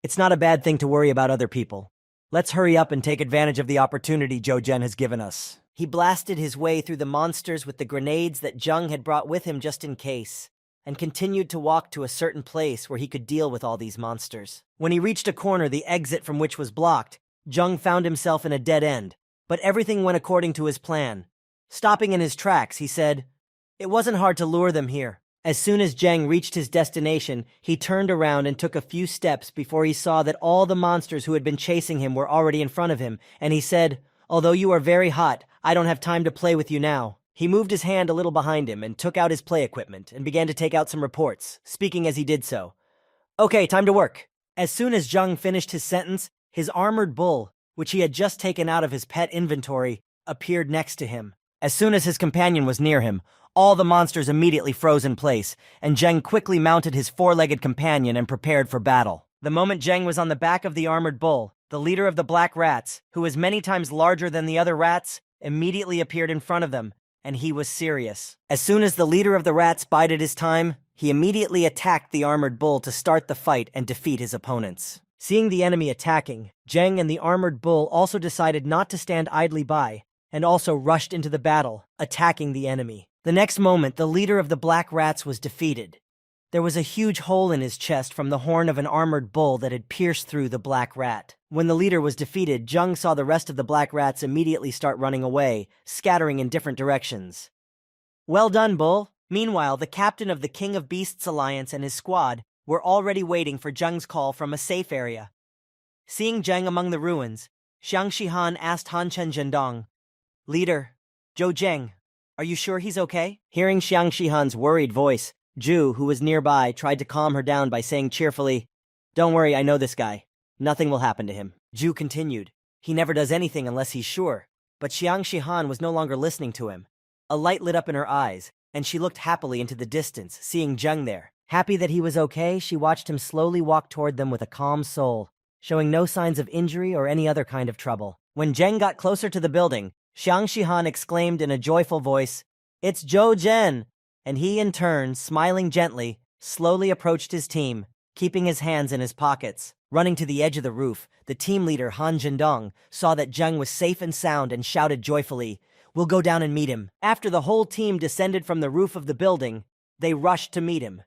it's not a bad thing to worry about other people. Let's hurry up and take advantage of the opportunity Zhou Zhen has given us." He blasted his way through the monsters with the grenades that Zheng had brought with him just in case, and continued to walk to a certain place where he could deal with all these monsters. When he reached a corner, the exit from which was blocked, Zheng found himself in a dead end, but everything went according to his plan. Stopping in his tracks, he said, "It wasn't hard to lure them here, As soon as Zheng reached his destination, he turned around and took a few steps before he saw that all the monsters who had been chasing him were already in front of him, and he said, "Although you are very hot, I don't have time to play with you now." He moved his hand a little behind him and took out his play equipment and began to take out some reports, speaking as he did so. "Okay, time to work." As soon as Zheng finished his sentence, his armored bull, which he had just taken out of his pet inventory, appeared next to him. As soon as his companion was near him, all the monsters immediately froze in place, and Zheng quickly mounted his four-legged companion and prepared for battle. The moment Zheng was on the back of the armored bull, the leader of the black rats, who was many times larger than the other rats, immediately appeared in front of them, and he was serious. As soon as the leader of the rats bided his time, he immediately attacked the armored bull to start the fight and defeat his opponents. Seeing the enemy attacking, Zheng and the armored bull also decided not to stand idly by, and also rushed into the battle, attacking the enemy. The next moment, the leader of the black rats was defeated. There was a huge hole in his chest from the horn of an armored bull that had pierced through the black rat. When the leader was defeated, Zheng saw the rest of the black rats immediately start running away, scattering in different directions. "Well done, Bull." Meanwhile, the captain of the King of Beasts Alliance and his squad were already waiting for Zheng's call from a safe area. Seeing Zheng among the ruins, Xiang Shihan asked Han Chen Zhendong, "Leader, Zhou Zheng, are you sure he's okay?" Hearing Xiang Shihan's worried voice, Zhu, who was nearby, tried to calm her down by saying cheerfully, "Don't worry, I know this guy. Nothing will happen to him." Zhu continued, "He never does anything unless he's sure." But Xiang Shihan was no longer listening to him. A light lit up in her eyes, and she looked happily into the distance, seeing Zheng there. Happy that he was okay, she watched him slowly walk toward them with a calm soul, showing no signs of injury or any other kind of trouble. When Zheng got closer to the building, Xiang Shihan exclaimed in a joyful voice, "It's Zhou Zhen!" And he, in turn, smiling gently, slowly approached his team, keeping his hands in his pockets. Running to the edge of the roof, the team leader, Han Zhendong, saw that Zheng was safe and sound and shouted joyfully, "We'll go down and meet him." After the whole team descended from the roof of the building, they rushed to meet him.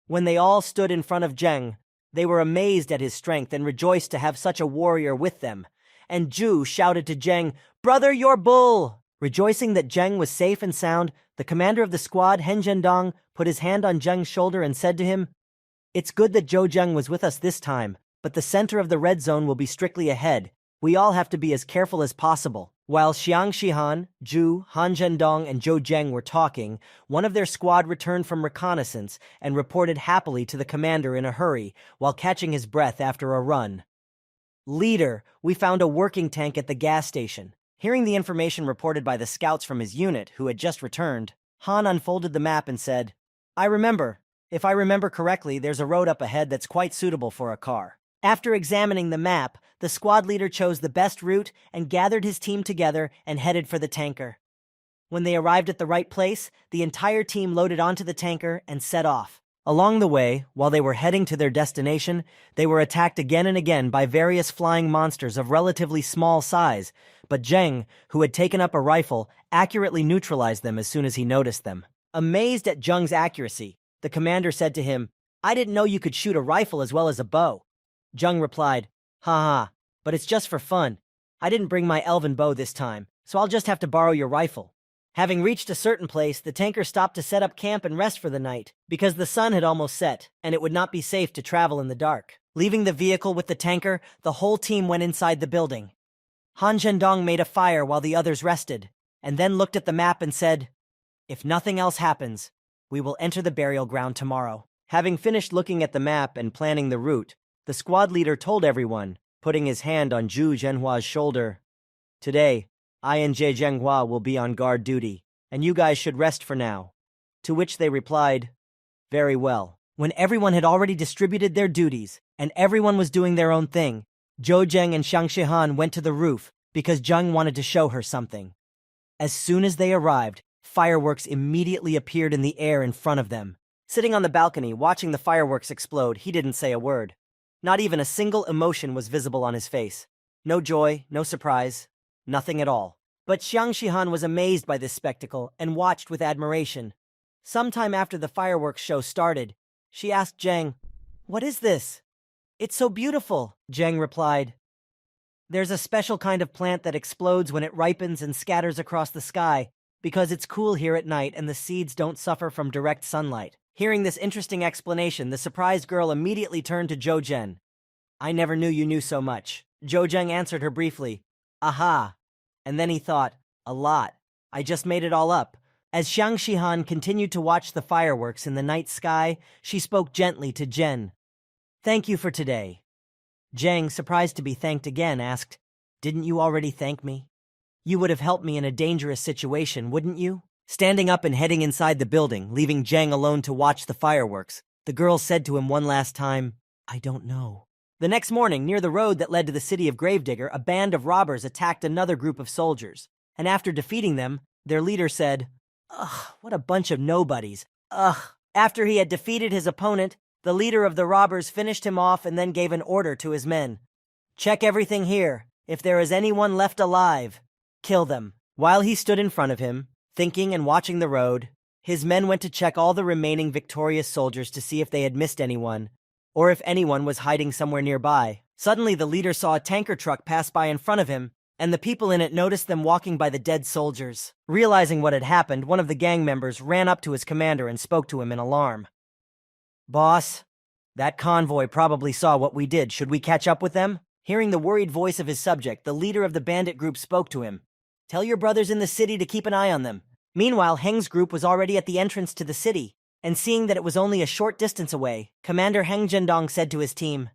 When they all stood in front of Zheng, they were amazed at his strength and rejoiced to have such a warrior with them. And Zhu shouted to Zheng, "Brother, your bull!" Rejoicing that Zheng was safe and sound, the commander of the squad, Hen Zhendong, put his hand on Zheng's shoulder and said to him, "It's good that Zhou Zheng was with us this time, but the center of the red zone will be strictly ahead. We all have to be as careful as possible." While Xiang Shihan, Zhu, Han Zhendong, and Zhou Zheng were talking, one of their squad returned from reconnaissance and reported happily to the commander in a hurry, while catching his breath after a run. "Leader, we found a working tank at the gas station." Hearing the information reported by the scouts from his unit, who had just returned, Han unfolded the map and said, "I remember. If I remember correctly, there's a road up ahead that's quite suitable for a car." After examining the map, the squad leader chose the best route and gathered his team together and headed for the tanker. When they arrived at the right place, the entire team loaded onto the tanker and set off. Along the way, while they were heading to their destination, they were attacked again and again by various flying monsters of relatively small size, but Zheng, who had taken up a rifle, accurately neutralized them as soon as he noticed them. Amazed at Zheng's accuracy, the commander said to him, "I didn't know you could shoot a rifle as well as a bow." Zheng replied, "Ha, but it's just for fun. I didn't bring my elven bow this time, so I'll just have to borrow your rifle." Having reached a certain place, the tanker stopped to set up camp and rest for the night, because the sun had almost set, and it would not be safe to travel in the dark. Leaving the vehicle with the tanker, the whole team went inside the building. Han Zhendong made a fire while the others rested, and then looked at the map and said, "If nothing else happens, we will enter the burial ground tomorrow." Having finished looking at the map and planning the route, the squad leader told everyone, putting his hand on Zhu Zhenhua's shoulder, "Today, I and Zhe Zhenghua will be on guard duty, and you guys should rest for now." To which they replied, "Very well." When everyone had already distributed their duties, and everyone was doing their own thing, Zhou Zheng and Xiang Shihan went to the roof because Zheng wanted to show her something. As soon as they arrived, fireworks immediately appeared in the air in front of them. Sitting on the balcony, watching the fireworks explode, he didn't say a word. Not even a single emotion was visible on his face. No joy, no surprise, nothing at all. But Xiang Shihan was amazed by this spectacle and watched with admiration. Sometime after the fireworks show started, she asked Zheng, "What is this? It's so beautiful." Zheng replied, "There's a special kind of plant that explodes when it ripens and scatters across the sky, because it's cool here at night and the seeds don't suffer from direct sunlight." Hearing this interesting explanation, the surprised girl immediately turned to Zhou Zhen. I never knew you knew so much. Zhou Zhen answered her briefly. Aha. And then he thought, a lot. I just made it all up. As Xiang Shihan continued to watch the fireworks in the night sky, she spoke gently to Zhen. Thank you for today. Zhang, surprised to be thanked again, asked, Didn't you already thank me? You would have helped me in a dangerous situation, wouldn't you? Standing up and heading inside the building, leaving Zhang alone to watch the fireworks, the girl said to him one last time, I don't know. The next morning, near the road that led to the city of Gravedigger, a band of robbers attacked another group of soldiers, and after defeating them, their leader said, Ugh, what a bunch of nobodies. Ugh. After he had defeated his opponent, the leader of the robbers finished him off and then gave an order to his men. Check everything here. If there is anyone left alive, kill them. While he stood in front of him, thinking and watching the road, his men went to check all the remaining victorious soldiers to see if they had missed anyone, or if anyone was hiding somewhere nearby. Suddenly, the leader saw a tanker truck pass by in front of him, and the people in it noticed them walking by the dead soldiers. Realizing what had happened, one of the gang members ran up to his commander and spoke to him in alarm. Boss, that convoy probably saw what we did. Should we catch up with them? Hearing the worried voice of his subject, the leader of the bandit group spoke to him. Tell your brothers in the city to keep an eye on them. Meanwhile, Heng's group was already at the entrance to the city, and seeing that it was only a short distance away, Commander Heng Zhendong said to his team,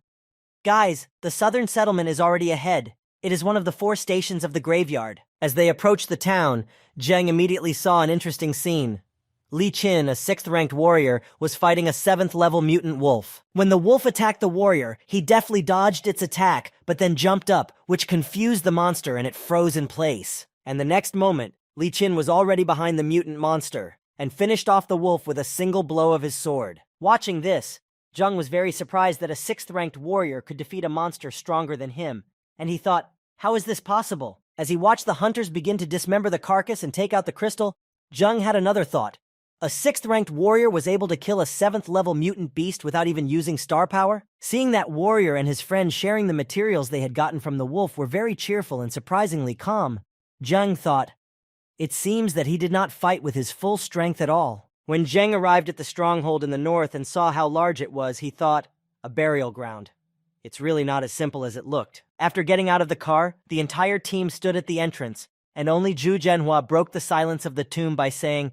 Guys, the southern settlement is already ahead. It is one of the 4 stations of the graveyard. As they approached the town, Zheng immediately saw an interesting scene. Li Qin, a 6th-ranked warrior, was fighting a 7th-level mutant wolf. When the wolf attacked the warrior, he deftly dodged its attack, but then jumped up, which confused the monster and it froze in place. And the next moment, Li Qin was already behind the mutant monster, and finished off the wolf with a single blow of his sword. Watching this, Zheng was very surprised that a 6th-ranked warrior could defeat a monster stronger than him, and he thought, how is this possible? As he watched the hunters begin to dismember the carcass and take out the crystal, Zheng had another thought. A 6th-ranked warrior was able to kill a 7th-level mutant beast without even using star power? Seeing that warrior and his friend sharing the materials they had gotten from the wolf were very cheerful and surprisingly calm, Zheng thought, it seems that he did not fight with his full strength at all. When Zheng arrived at the stronghold in the north and saw how large it was, he thought, a burial ground. It's really not as simple as it looked. After getting out of the car, the entire team stood at the entrance, and only Zhu Zhenhua broke the silence of the tomb by saying,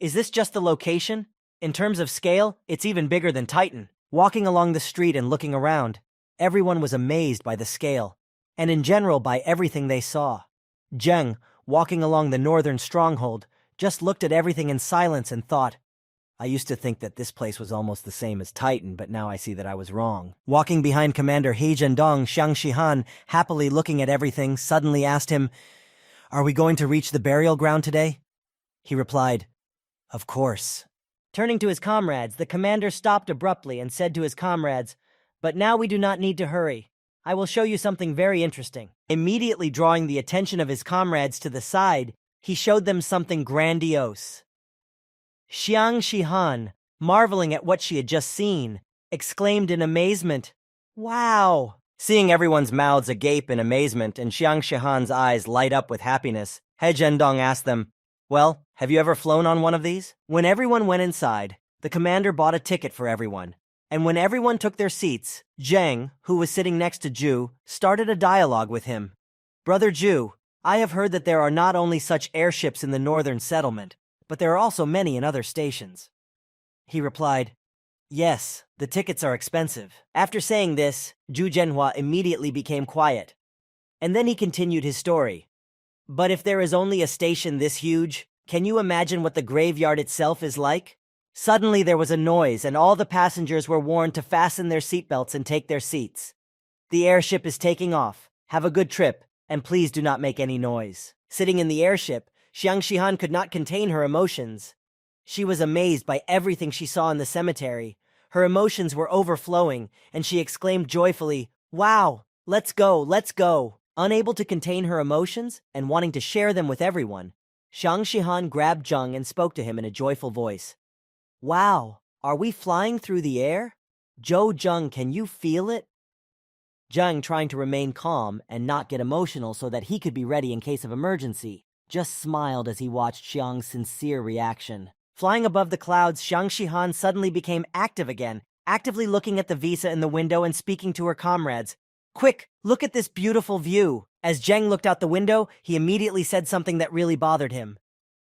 Is this just the location? In terms of scale, it's even bigger than Titan. Walking along the street and looking around, everyone was amazed by the scale, and in general by everything they saw. Zheng, walking along the northern stronghold, just looked at everything in silence and thought, I used to think that this place was almost the same as Titan, but now I see that I was wrong. Walking behind Commander He Zhendong, Xiang Shihan, happily looking at everything, suddenly asked him, Are we going to reach the burial ground today? He replied, Of course. Turning to his comrades, the commander stopped abruptly and said to his comrades, But now we do not need to hurry. I will show you something very interesting. Immediately drawing the attention of his comrades to the side, he showed them something grandiose. Xiang Shihan, marveling at what she had just seen, exclaimed in amazement, Wow! Seeing everyone's mouths agape in amazement and Xiang Shihan's eyes light up with happiness, He Zhendong asked them, Well, have you ever flown on one of these? When everyone went inside, the commander bought a ticket for everyone, and when everyone took their seats, Zheng, who was sitting next to Zhu, started a dialogue with him. Brother Zhu, I have heard that there are not only such airships in the northern settlement, but there are also many in other stations. He replied, Yes, the tickets are expensive. After saying this, Zhu Zhenhua immediately became quiet. And then he continued his story. But if there is only a station this huge, can you imagine what the graveyard itself is like? Suddenly there was a noise and all the passengers were warned to fasten their seatbelts and take their seats. The airship is taking off. Have a good trip, and please do not make any noise. Sitting in the airship, Xiang Shihan could not contain her emotions. She was amazed by everything she saw in the cemetery. Her emotions were overflowing, and she exclaimed joyfully, Wow, let's go, let's go. Unable to contain her emotions and wanting to share them with everyone, Xiang Shihan grabbed Zheng and spoke to him in a joyful voice. Wow, are we flying through the air? Zheng, can you feel it? Zheng, trying to remain calm and not get emotional so that he could be ready in case of emergency, just smiled as he watched Xiang's sincere reaction. Flying above the clouds, Zhang Shihan suddenly became active again, actively looking at the visa in the window and speaking to her comrades. Quick, look at this beautiful view. As Zheng looked out the window, he immediately said something that really bothered him.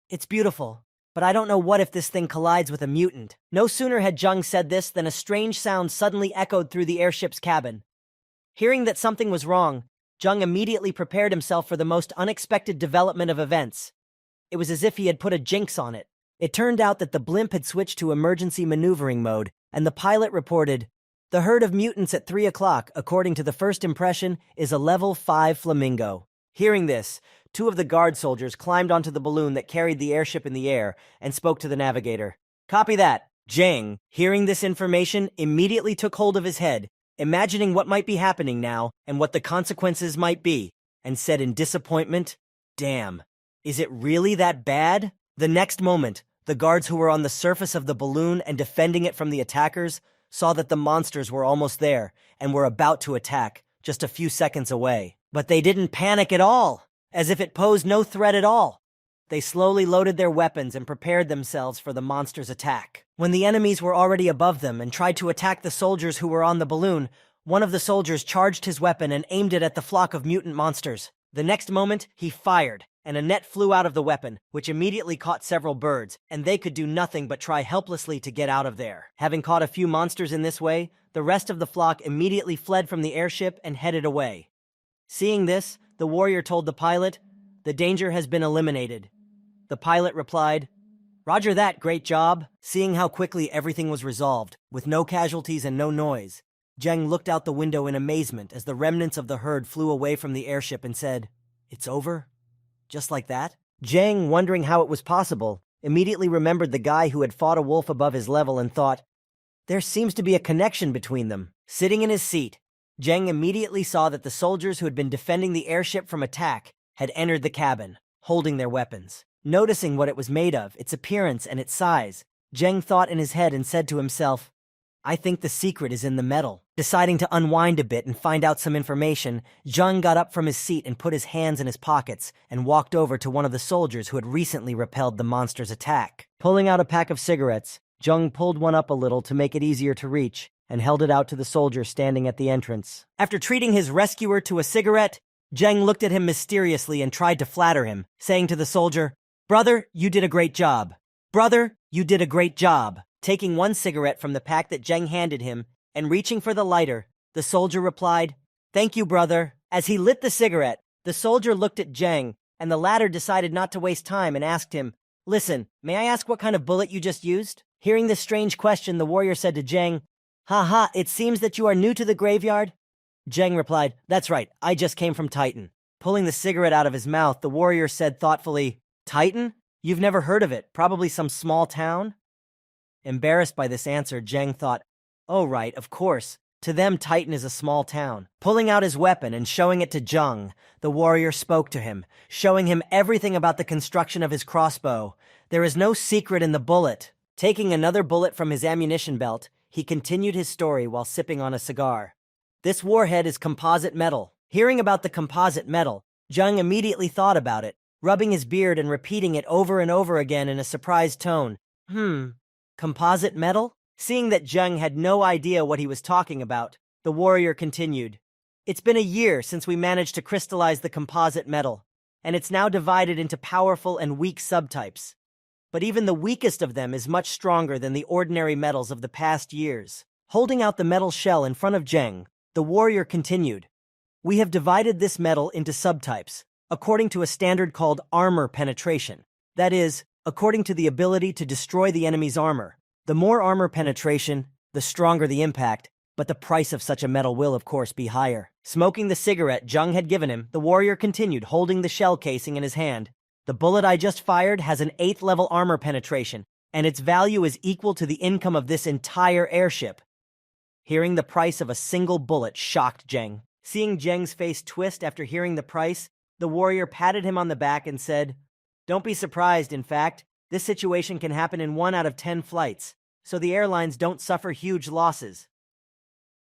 It's beautiful, but I don't know what if this thing collides with a mutant. No sooner had Zheng said this than a strange sound suddenly echoed through the airship's cabin. Hearing that something was wrong, Zheng immediately prepared himself for the most unexpected development of events. It was as if he had put a jinx on it. It turned out that the blimp had switched to emergency maneuvering mode, and the pilot reported, "The herd of mutants at 3 o'clock, according to the first impression, is a level 5 flamingo." Hearing this, 2 of the guard soldiers climbed onto the balloon that carried the airship in the air and spoke to the navigator. Copy that. Zheng, hearing this information, immediately took hold of his head, imagining what might be happening now and what the consequences might be, and said in disappointment, "Damn, is it really that bad?" The next moment, the guards who were on the surface of the balloon and defending it from the attackers saw that the monsters were almost there and were about to attack, just a few seconds away. But they didn't panic at all, as if it posed no threat at all. They slowly loaded their weapons and prepared themselves for the monsters' attack. When the enemies were already above them and tried to attack the soldiers who were on the balloon, one of the soldiers charged his weapon and aimed it at the flock of mutant monsters. The next moment, he fired, and a net flew out of the weapon, which immediately caught several birds, and they could do nothing but try helplessly to get out of there. Having caught a few monsters in this way, the rest of the flock immediately fled from the airship and headed away. Seeing this, the warrior told the pilot, "The danger has been eliminated." The pilot replied, "Roger that, great job." Seeing how quickly everything was resolved, with no casualties and no noise, Zheng looked out the window in amazement as the remnants of the herd flew away from the airship and said, "It's over? Just like that?" Zheng, wondering how it was possible, immediately remembered the guy who had fought a wolf above his level and thought, there seems to be a connection between them. Sitting in his seat, Zheng immediately saw that the soldiers who had been defending the airship from attack had entered the cabin, holding their weapons. Noticing what it was made of, its appearance and its size, Zheng thought in his head and said to himself, "I think the secret is in the metal." Deciding to unwind a bit and find out some information, Zheng got up from his seat and put his hands in his pockets and walked over to one of the soldiers who had recently repelled the monster's attack. Pulling out a pack of cigarettes, Zheng pulled one up a little to make it easier to reach and held it out to the soldier standing at the entrance. After treating his rescuer to a cigarette, Zheng looked at him mysteriously and tried to flatter him, saying to the soldier, "Brother, you did a great job. Brother, you did a great job." Taking one cigarette from the pack that Zheng handed him and reaching for the lighter, the soldier replied, "Thank you, brother." As he lit the cigarette, the soldier looked at Zheng, and the latter decided not to waste time and asked him, "Listen, may I ask what kind of bullet you just used?" Hearing this strange question, the warrior said to Zheng, "Ha, it seems that you are new to the graveyard?" Zheng replied, "That's right, I just came from Titan." Pulling the cigarette out of his mouth, the warrior said thoughtfully, "Titan? You've never heard of it, probably some small town?" Embarrassed by this answer, Zheng thought, "Oh right, of course. To them, Titan is a small town." Pulling out his weapon and showing it to Zheng, the warrior spoke to him, showing him everything about the construction of his crossbow. There is no secret in the bullet. Taking another bullet from his ammunition belt, he continued his story while sipping on a cigar. "This warhead is composite metal." Hearing about the composite metal, Zheng immediately thought about it, rubbing his beard and repeating it over and over again in a surprised tone. Composite metal? Seeing that Zheng had no idea what he was talking about, the warrior continued, "It's been a year since we managed to crystallize the composite metal, and it's now divided into powerful and weak subtypes. But even the weakest of them is much stronger than the ordinary metals of the past years." Holding out the metal shell in front of Zheng, the warrior continued, "We have divided this metal into subtypes, according to a standard called armor penetration. That is, according to the ability to destroy the enemy's armor. The more armor penetration, the stronger the impact, but the price of such a metal will, of course, be higher." Smoking the cigarette Zheng had given him, the warrior continued, holding the shell casing in his hand. "The bullet I just fired has an 8th level armor penetration, and its value is equal to the income of this entire airship." Hearing the price of a single bullet shocked Zheng. Seeing Zheng's face twist after hearing the price, the warrior patted him on the back and said, "Don't be surprised, in fact. This situation can happen in 1 out of 10 flights, so the airlines don't suffer huge losses."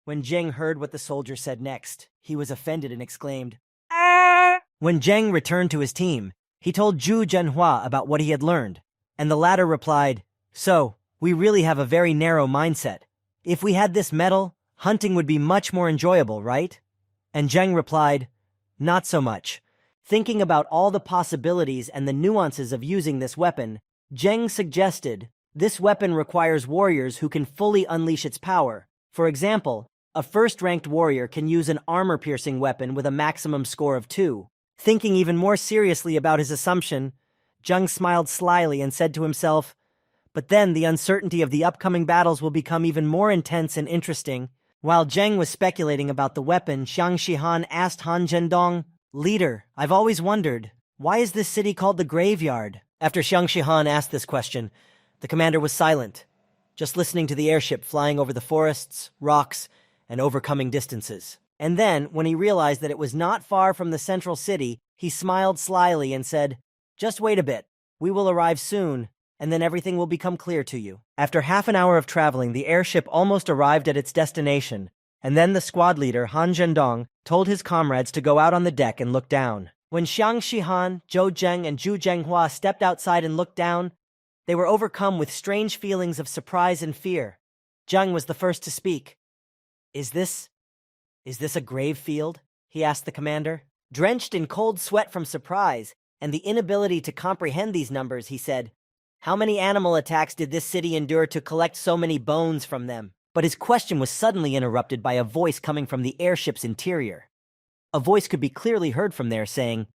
When Zheng heard what the soldier said next, he was offended and exclaimed, "Ah!" When Zheng returned to his team, he told Zhu Zhenhua about what he had learned, and the latter replied, So, we really have a very narrow mindset. If we had this metal, hunting would be much more enjoyable, right? And Zheng replied, not so much. Thinking about all the possibilities and the nuances of using this weapon, Zheng suggested, this weapon requires warriors who can fully unleash its power. For example, a first-ranked warrior can use an armor-piercing weapon with a maximum score of 2. Thinking even more seriously about his assumption, Zheng smiled slyly and said to himself, but then the uncertainty of the upcoming battles will become even more intense and interesting. While Zheng was speculating about the weapon, Xiang Shihan asked Han Zhendong, Leader, I've always wondered, why is this city called the Graveyard? After Xiang Shihan asked this question, the commander was silent, just listening to the airship flying over the forests, rocks, and overcoming distances. And then, when he realized that it was not far from the central city, he smiled slyly and said, just wait a bit, we will arrive soon, and then everything will become clear to you. After half an hour of traveling, the airship almost arrived at its destination, and then the squad leader, Han Zhendong, told his comrades to go out on the deck and look down. When Xiang Shihan, Zhou Zheng, and Zhu Zhenghua stepped outside and looked down, they were overcome with strange feelings of surprise and fear. Zheng was the first to speak. Is this a grave field? He asked the commander. Drenched in cold sweat from surprise and the inability to comprehend these numbers, he said, how many animal attacks did this city endure to collect so many bones from them? But his question was suddenly interrupted by a voice coming from the airship's interior. A voice could be clearly heard from there saying,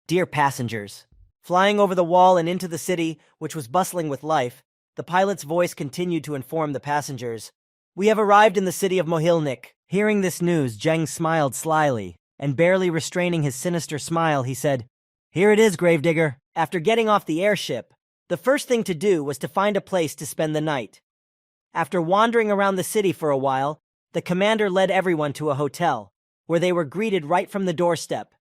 Dear passengers. Flying over the wall and into the city, which was bustling with life, the pilot's voice continued to inform the passengers, we have arrived in the city of Mohilnik. Hearing this news, Zheng smiled slyly, and barely restraining his sinister smile, he said, Here it is, Gravedigger. After getting off the airship, the first thing to do was to find a place to spend the night. After wandering around the city for a while, the commander led everyone to a hotel, where they were greeted right from the doorstep.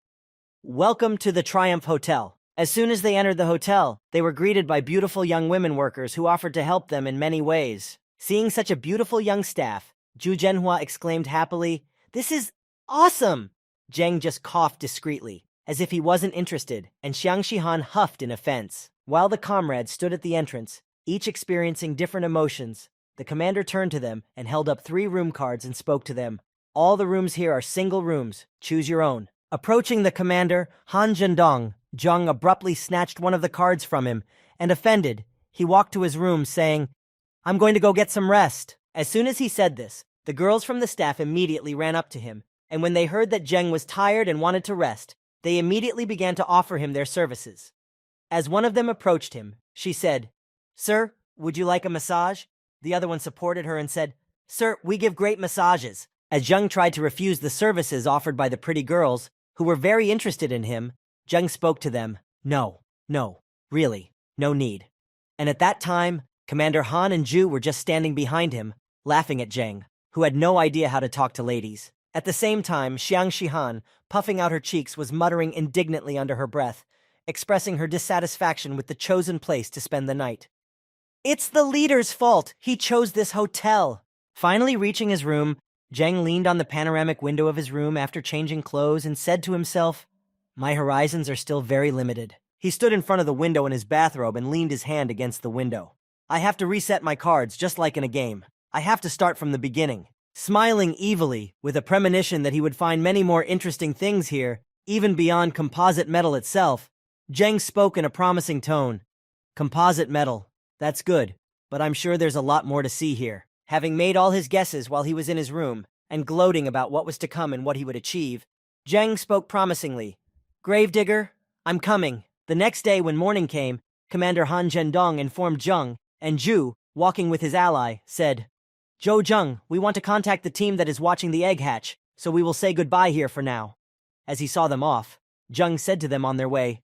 Welcome to the Triumph Hotel. As soon as they entered the hotel, they were greeted by beautiful young women workers who offered to help them in many ways. Seeing such a beautiful young staff, Zhu Zhenhua exclaimed happily, This is awesome! Zheng just coughed discreetly, as if he wasn't interested, and Xiang Shihan huffed in offense. While the comrades stood at the entrance, each experiencing different emotions, the commander turned to them and held up 3 room cards and spoke to them. All the rooms here are single rooms. Choose your own. Approaching the commander, Han Zhendong, Zheng abruptly snatched one of the cards from him, and offended, he walked to his room saying, I'm going to go get some rest. As soon as he said this, the girls from the staff immediately ran up to him, and when they heard that Zheng was tired and wanted to rest, they immediately began to offer him their services. As one of them approached him, she said, Sir, would you like a massage? The other one supported her and said, Sir, we give great massages. As Zheng tried to refuse the services offered by the pretty girls, who were very interested in him, Zheng spoke to them, No, really, no need. And at that time, Commander Han and Zhu were just standing behind him, laughing at Zheng, who had no idea how to talk to ladies. At the same time, Xiang Shihan, puffing out her cheeks, was muttering indignantly under her breath, expressing her dissatisfaction with the chosen place to spend the night. It's the leader's fault. He chose this hotel. Finally reaching his room, Zheng leaned on the panoramic window of his room after changing clothes and said to himself, My horizons are still very limited. He stood in front of the window in his bathrobe and leaned his hand against the window. I have to reset my cards just like in a game. I have to start from the beginning. Smiling evilly, with a premonition that he would find many more interesting things here, even beyond composite metal itself, Zheng spoke in a promising tone. Composite metal. That's good, but I'm sure there's a lot more to see here. Having made all his guesses while he was in his room, and gloating about what was to come and what he would achieve, Zheng spoke promisingly. Gravedigger, I'm coming. The next day when morning came, Commander Han Zhendong informed Zheng, and Zhu, walking with his ally, said, Zhou Zheng, we want to contact the team that is watching the egg hatch, so we will say goodbye here for now. As he saw them off, Zheng said to them on their way,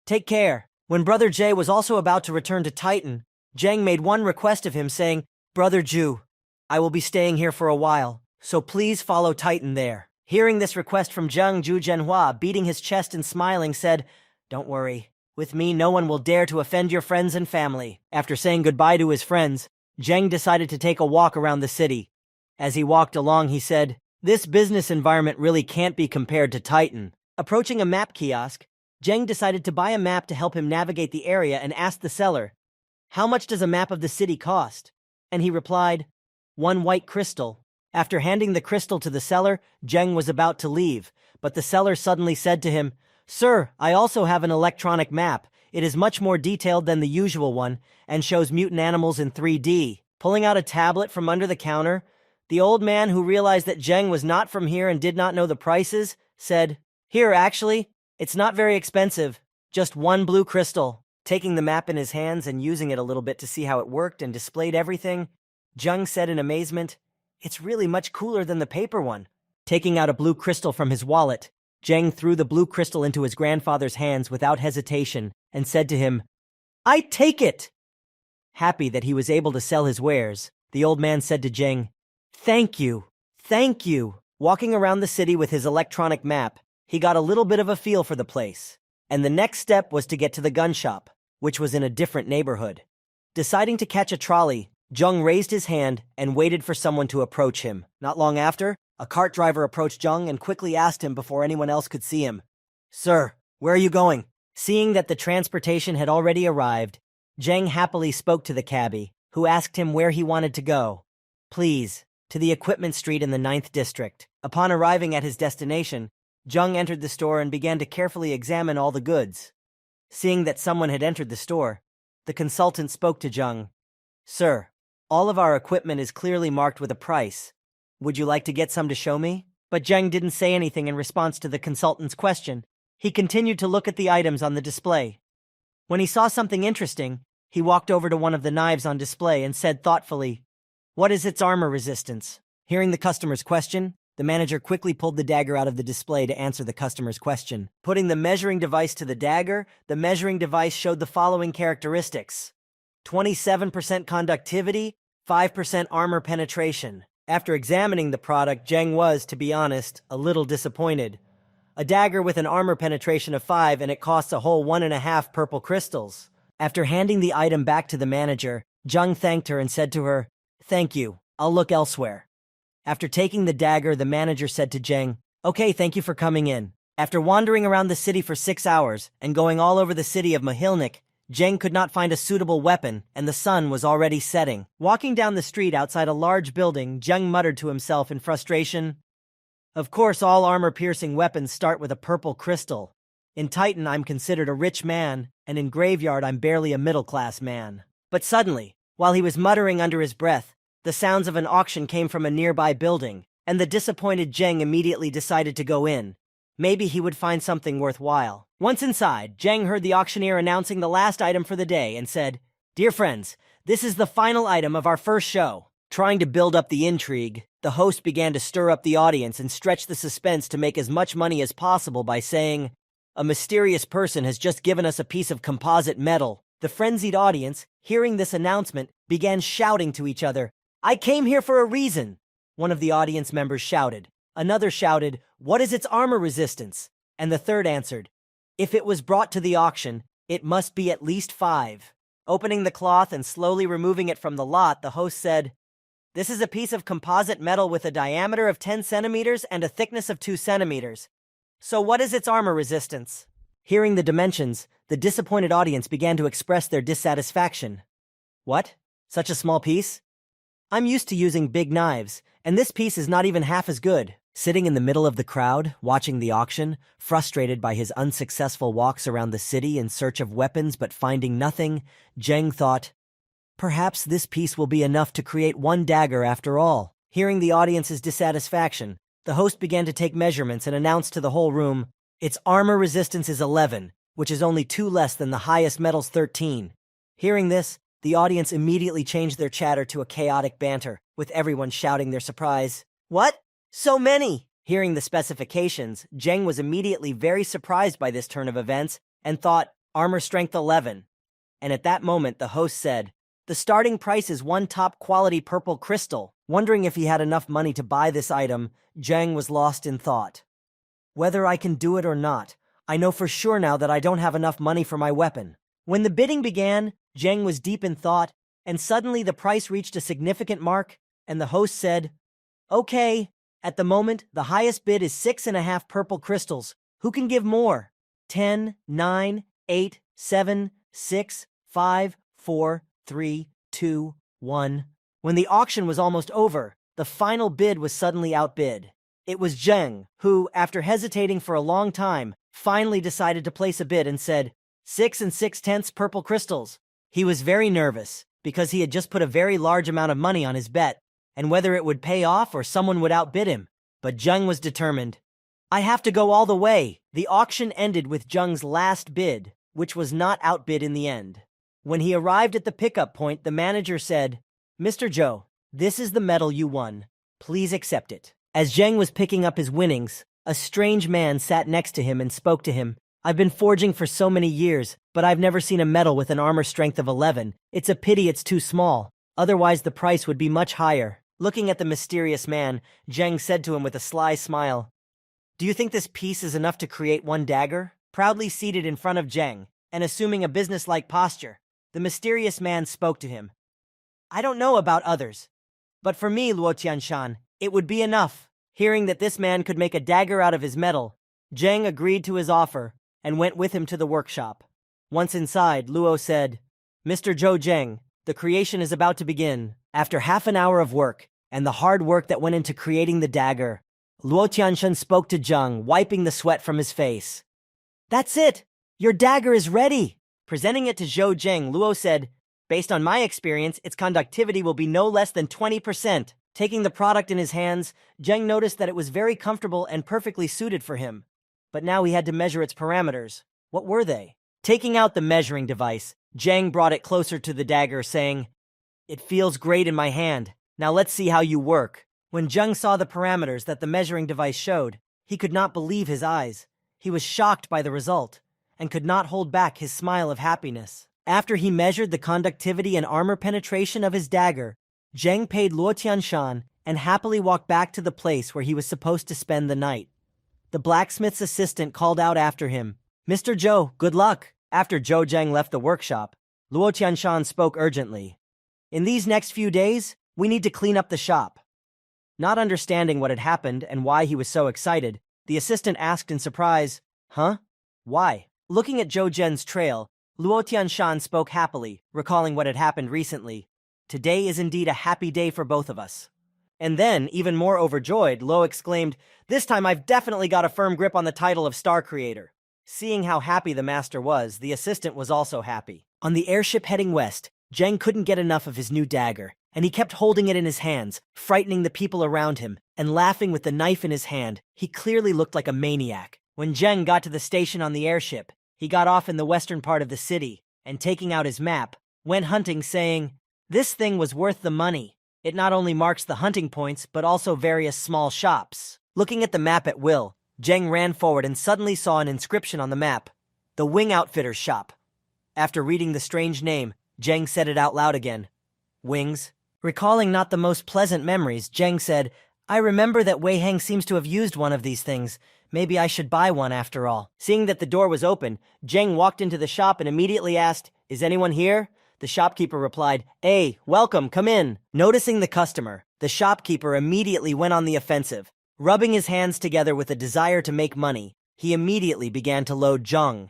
Take care. When Brother Jay was also about to return to Titan, Zheng made one request of him, saying, Brother Zhu, I will be staying here for a while, so please follow Titan there. Hearing this request from Zheng, Zhu Zhenhua, beating his chest and smiling, said, Don't worry. With me, no one will dare to offend your friends and family. After saying goodbye to his friends, Zheng decided to take a walk around the city. As he walked along, he said, This business environment really can't be compared to Titan. Approaching a map kiosk, Zheng decided to buy a map to help him navigate the area and asked the seller, "How much does a map of the city cost?" And he replied, "1 white crystal." After handing the crystal to the seller, Zheng was about to leave, but the seller suddenly said to him, "Sir, I also have an electronic map. It is much more detailed than the usual one and shows mutant animals in 3D. Pulling out a tablet from under the counter, the old man, who realized that Zheng was not from here and did not know the prices, said, "Here, actually, it's not very expensive, just 1 blue crystal." Taking the map in his hands and using it a little bit to see how it worked and displayed everything, Zheng said in amazement, "It's really much cooler than the paper one." Taking out a blue crystal from his wallet, Zheng threw the blue crystal into his grandfather's hands without hesitation and said to him, "I take it!" Happy that he was able to sell his wares, the old man said to Zheng, "Thank you, thank you." Walking around the city with his electronic map, he got a little bit of a feel for the place, and the next step was to get to the gun shop, which was in a different neighborhood. Deciding to catch a trolley, Zheng raised his hand and waited for someone to approach him. Not long after, a cart driver approached Zheng and quickly asked him before anyone else could see him, "Sir, where are you going?" Seeing that the transportation had already arrived, Zheng happily spoke to the cabbie, who asked him where he wanted to go. "Please, to the equipment street in the 9th district." Upon arriving at his destination, Zheng entered the store and began to carefully examine all the goods. Seeing that someone had entered the store, the consultant spoke to Zheng. "Sir, all of our equipment is clearly marked with a price. Would you like to get some to show me?" But Zheng didn't say anything in response to the consultant's question. He continued to look at the items on the display. When he saw something interesting, he walked over to one of the knives on display and said thoughtfully, "What is its armor resistance?" Hearing the customer's question, the manager quickly pulled the dagger out of the display to answer the customer's question. Putting the measuring device to the dagger, the measuring device showed the following characteristics: 27% conductivity, 5% armor penetration. After examining the product, Zheng was, to be honest, a little disappointed. A dagger with an armor penetration of 5 and it costs a whole 1.5 purple crystals. After handing the item back to the manager, Zheng thanked her and said to her, "Thank you, I'll look elsewhere." After taking the dagger, the manager said to Zheng, "Okay, thank you for coming in." After wandering around the city for 6 hours and going all over the city of Mahilnik, Zheng could not find a suitable weapon, and the sun was already setting. Walking down the street outside a large building, Zheng muttered to himself in frustration, "Of course, all armor-piercing weapons start with a purple crystal. In Titan, I'm considered a rich man, and in Graveyard, I'm barely a middle-class man." But suddenly, while he was muttering under his breath, the sounds of an auction came from a nearby building, and the disappointed Zheng immediately decided to go in. Maybe he would find something worthwhile. Once inside, Zheng heard the auctioneer announcing the last item for the day and said, "Dear friends, this is the final item of our first show." Trying to build up the intrigue, the host began to stir up the audience and stretch the suspense to make as much money as possible by saying, "A mysterious person has just given us a piece of composite metal." The frenzied audience, hearing this announcement, began shouting to each other, "I came here for a reason." One of the audience members shouted. Another shouted, "What is its armor resistance?" And the third answered, "If it was brought to the auction, it must be at least 5. Opening the cloth and slowly removing it from the lot, the host said, "This is a piece of composite metal with a diameter of 10 centimeters and a thickness of 2 centimeters. So what is its armor resistance?" Hearing the dimensions, the disappointed audience began to express their dissatisfaction. "What? Such a small piece? I'm used to using big knives, and this piece is not even half as good." Sitting in the middle of the crowd, watching the auction, frustrated by his unsuccessful walks around the city in search of weapons but finding nothing, Zheng thought, "Perhaps this piece will be enough to create 1 dagger after all." Hearing the audience's dissatisfaction, the host began to take measurements and announced to the whole room, "Its armor resistance is 11, which is only 2 less than the highest metal's 13. Hearing this, the audience immediately changed their chatter to a chaotic banter, with everyone shouting their surprise. "What? So many!" Hearing the specifications, Zheng was immediately very surprised by this turn of events and thought, "Armor strength 11. And at that moment, the host said, "The starting price is 1 top-quality purple crystal." Wondering if he had enough money to buy this item, Zheng was lost in thought. "Whether I can do it or not, I know for sure now that I don't have enough money for my weapon." When the bidding began, Zheng was deep in thought, and suddenly the price reached a significant mark, and the host said, "Okay, at the moment, the highest bid is 6.5 purple crystals. Who can give more?" 10, 9, 8, 7, 6, 5, 4, 3, 2, 1. When the auction was almost over, the final bid was suddenly outbid. It was Zheng, who, after hesitating for a long time, finally decided to place a bid and said, 6 6/10 purple crystals. He was very nervous, because he had just put a very large amount of money on his bet, and whether it would pay off or someone would outbid him. But Zheng was determined. I have to go all the way. The auction ended with Zheng's last bid, which was not outbid in the end. When he arrived at the pickup point, the manager said, Mr. Zhou, this is the medal you won. Please accept it. As Zheng was picking up his winnings, a strange man sat next to him and spoke to him. I've been forging for so many years, but I've never seen a medal with an armor strength of 11. It's a pity it's too small. Otherwise the price would be much higher. Looking at the mysterious man, Zheng said to him with a sly smile, Do you think this piece is enough to create one dagger? Proudly seated in front of Zheng, and assuming a business-like posture, the mysterious man spoke to him. I don't know about others, but for me, Luo Tianshan, it would be enough. Hearing that this man could make a dagger out of his metal, Zheng agreed to his offer and went with him to the workshop. Once inside, Luo said, Mr. Zhou Zheng, the creation is about to begin. After half an hour of work and the hard work that went into creating the dagger, Luo Tianshan spoke to Zheng, wiping the sweat from his face. That's it! Your dagger is ready! Presenting it to Zhou Zheng, Luo said, Based on my experience, its conductivity will be no less than 20%. Taking the product in his hands, Zheng noticed that it was very comfortable and perfectly suited for him. But now he had to measure its parameters. What were they? Taking out the measuring device, Zheng brought it closer to the dagger, saying, It feels great in my hand. Now let's see how you work. When Zheng saw the parameters that the measuring device showed, he could not believe his eyes. He was shocked by the result, and could not hold back his smile of happiness. After he measured the conductivity and armor penetration of his dagger, Zheng paid Luo Tianshan and happily walked back to the place where he was supposed to spend the night. The blacksmith's assistant called out after him, Mr. Zhou, good luck. After Zhou Zheng left the workshop, Luo Tianshan spoke urgently. In these next few days, we need to clean up the shop. Not understanding what had happened and why he was so excited, the assistant asked in surprise, Huh? Why? Looking at Zhou Zhen's trail, Luo Tianshan spoke happily, recalling what had happened recently. Today is indeed a happy day for both of us. And then, even more overjoyed, Luo exclaimed, This time I've definitely got a firm grip on the title of Star Creator. Seeing how happy the master was, the assistant was also happy. On the airship heading west, Zheng couldn't get enough of his new dagger, and he kept holding it in his hands, frightening the people around him, and laughing with the knife in his hand. He clearly looked like a maniac. When Zheng got to the station on the airship, he got off in the western part of the city, and taking out his map, went hunting, saying, This thing was worth the money. It not only marks the hunting points, but also various small shops. Looking at the map at will, Zheng ran forward and suddenly saw an inscription on the map, The Wing Outfitter's Shop. After reading the strange name, Zheng said it out loud again. Wings. Recalling not the most pleasant memories, Zheng said, I remember that Wei Heng seems to have used one of these things. Maybe I should buy one after all. Seeing that the door was open, Zheng walked into the shop and immediately asked, Is anyone here? The shopkeeper replied, Hey, welcome, come in. Noticing the customer, the shopkeeper immediately went on the offensive. Rubbing his hands together with a desire to make money, he immediately began to load Zheng.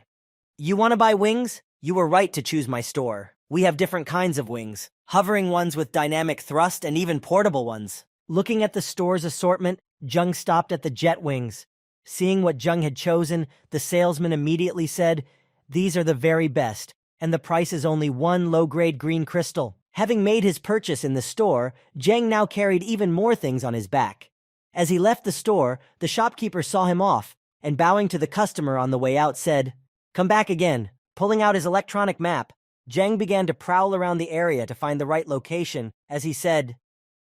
You want to buy wings? You were right to choose my store. We have different kinds of wings, hovering ones with dynamic thrust and even portable ones. Looking at the store's assortment, Zheng stopped at the jet wings. Seeing what Zheng had chosen, the salesman immediately said, These are the very best, and the price is only one low-grade green crystal. Having made his purchase in the store, Zheng now carried even more things on his back. As he left the store, the shopkeeper saw him off, and bowing to the customer on the way out said, Come back again. Pulling out his electronic map, Zheng began to prowl around the area to find the right location, as he said,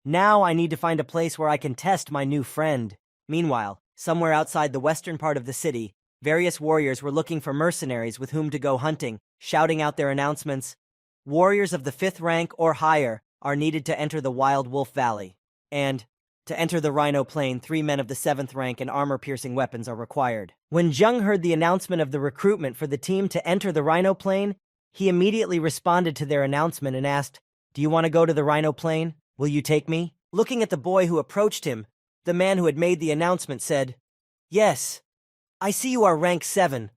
Now I need to find a place where I can test my new friend. Meanwhile, somewhere outside the western part of the city, various warriors were looking for mercenaries with whom to go hunting, shouting out their announcements. Warriors of the 5th rank or higher are needed to enter the Wild Wolf Valley. And, to enter the Rhino Plain, 3 men of the 7th rank and armor-piercing weapons are required. When Zheng heard the announcement of the recruitment for the team to enter the Rhino Plain, he immediately responded to their announcement and asked, Do you want to go to the Rhino Plain? Will you take me? Looking at the boy who approached him, the man who had made the announcement said, Yes, I see you are rank 7,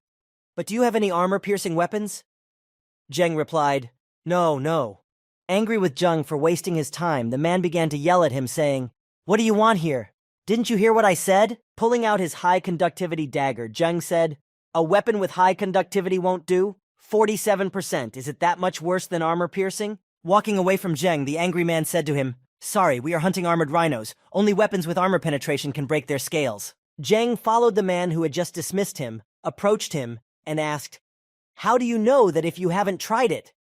but do you have any armor-piercing weapons? Zheng replied, No. Angry with Jung for wasting his time, the man began to yell at him, saying, "What do you want here? Didn't you hear what I said?" Pulling out his high-conductivity dagger, Jung said, "A weapon with high conductivity won't do? 47%, is it that much worse than armor-piercing?" Walking away from Jeng, the angry man said to him, "Sorry, we are hunting armored rhinos. Only weapons with armor penetration can break their scales." Jeng followed the man who had just dismissed him, approached him, and asked, "How do you know that if you haven't tried it?"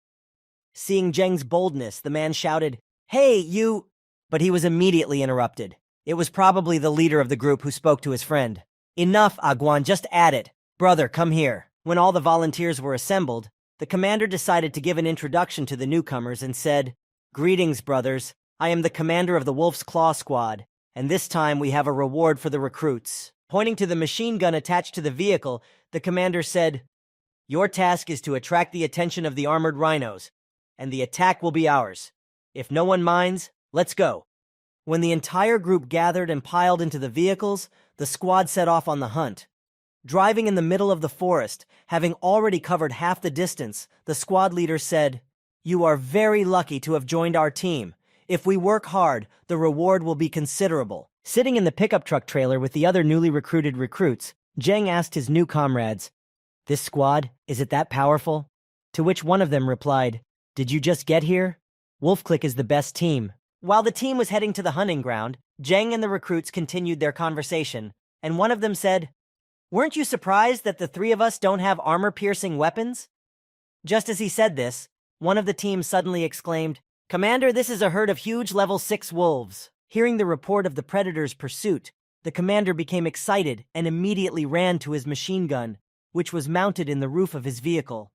Seeing Jeng's boldness, the man shouted, "Hey, you—" But he was immediately interrupted. It was probably the leader of the group who spoke to his friend. "Enough, Aguan, just add it. Brother, come here." When all the volunteers were assembled, the commander decided to give an introduction to the newcomers and said, "Greetings, brothers. I am the commander of the Wolf's Claw Squad, and this time we have a reward for the recruits." Pointing to the machine gun attached to the vehicle, the commander said, "Your task is to attract the attention of the armored rhinos, and the attack will be ours. If no one minds, let's go." When the entire group gathered and piled into the vehicles, the squad set off on the hunt. Driving in the middle of the forest, having already covered half the distance, the squad leader said, "You are very lucky to have joined our team. If we work hard, the reward will be considerable." Sitting in the pickup truck trailer with the other newly recruited recruits, Jeng asked his new comrades, "This squad, is it that powerful?" To which one of them replied, "Did you just get here? Wolf Clique is the best team." While the team was heading to the hunting ground, Jeng and the recruits continued their conversation, and one of them said, "Weren't you surprised that the three of us don't have armor-piercing weapons?" Just as he said this, one of the team suddenly exclaimed, "Commander, this is a herd of huge level 6 wolves." Hearing the report of the predator's pursuit, the commander became excited and immediately ran to his machine gun, which was mounted in the roof of his vehicle.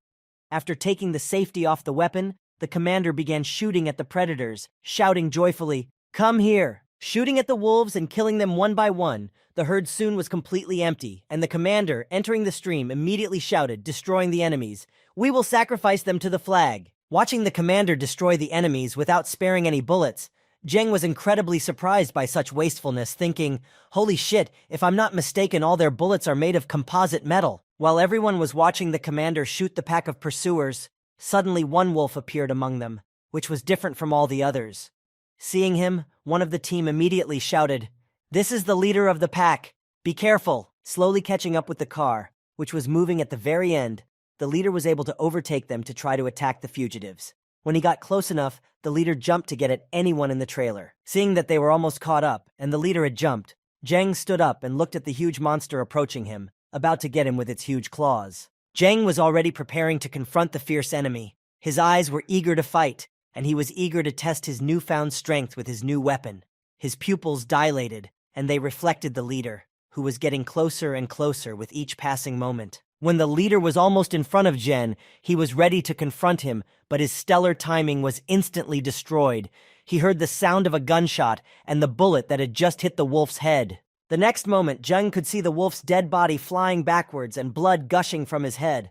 After taking the safety off the weapon, the commander began shooting at the predators, shouting joyfully, "Come here!" Shooting at the wolves and killing them one by one, the herd soon was completely empty, and the commander, entering the stream, immediately shouted, destroying the enemies, "We will sacrifice them to the flag." Watching the commander destroy the enemies without sparing any bullets, Jeng was incredibly surprised by such wastefulness, thinking, "Holy shit, if I'm not mistaken, all their bullets are made of composite metal." While everyone was watching the commander shoot the pack of pursuers, suddenly one wolf appeared among them, which was different from all the others. Seeing him, one of the team immediately shouted, "This is the leader of the pack. Be careful." Slowly catching up with the car, which was moving at the very end, the leader was able to overtake them to try to attack the fugitives. When he got close enough, the leader jumped to get at anyone in the trailer. Seeing that they were almost caught up, and the leader had jumped, Jeng stood up and looked at the huge monster approaching him, about to get him with its huge claws. Jeng was already preparing to confront the fierce enemy. His eyes were eager to fight, and he was eager to test his newfound strength with his new weapon. His pupils dilated, and they reflected the leader, who was getting closer and closer with each passing moment. When the leader was almost in front of Jen, he was ready to confront him, but his stellar timing was instantly destroyed. He heard the sound of a gunshot and the bullet that had just hit the wolf's head. The next moment, Jung could see the wolf's dead body flying backwards and blood gushing from his head.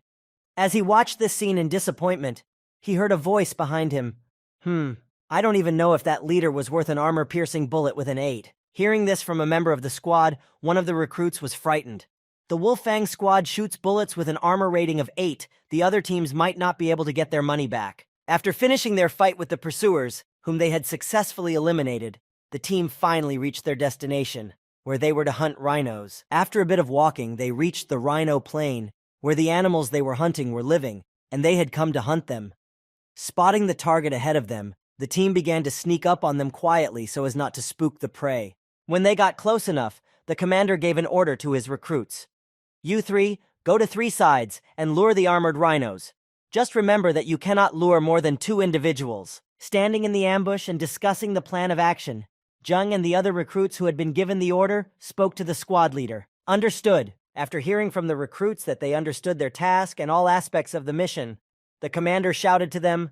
As he watched this scene in disappointment, he heard a voice behind him. I don't even know if that leader was worth an armor-piercing bullet with an 8. Hearing this from a member of the squad, one of the recruits was frightened. The Wolfang squad shoots bullets with an armor rating of 8. The other teams might not be able to get their money back. After finishing their fight with the pursuers, whom they had successfully eliminated, the team finally reached their destination, where they were to hunt rhinos. After a bit of walking, they reached the rhino plain, where the animals they were hunting were living, and they had come to hunt them. Spotting the target ahead of them, the team began to sneak up on them quietly so as not to spook the prey. When they got close enough, the commander gave an order to his recruits. "You three, go to 3 sides and lure the armored rhinos. Just remember that you cannot lure more than 2 individuals." Standing in the ambush and discussing the plan of action, Jung and the other recruits who had been given the order spoke to the squad leader. "Understood." After hearing from the recruits that they understood their task and all aspects of the mission, the commander shouted to them,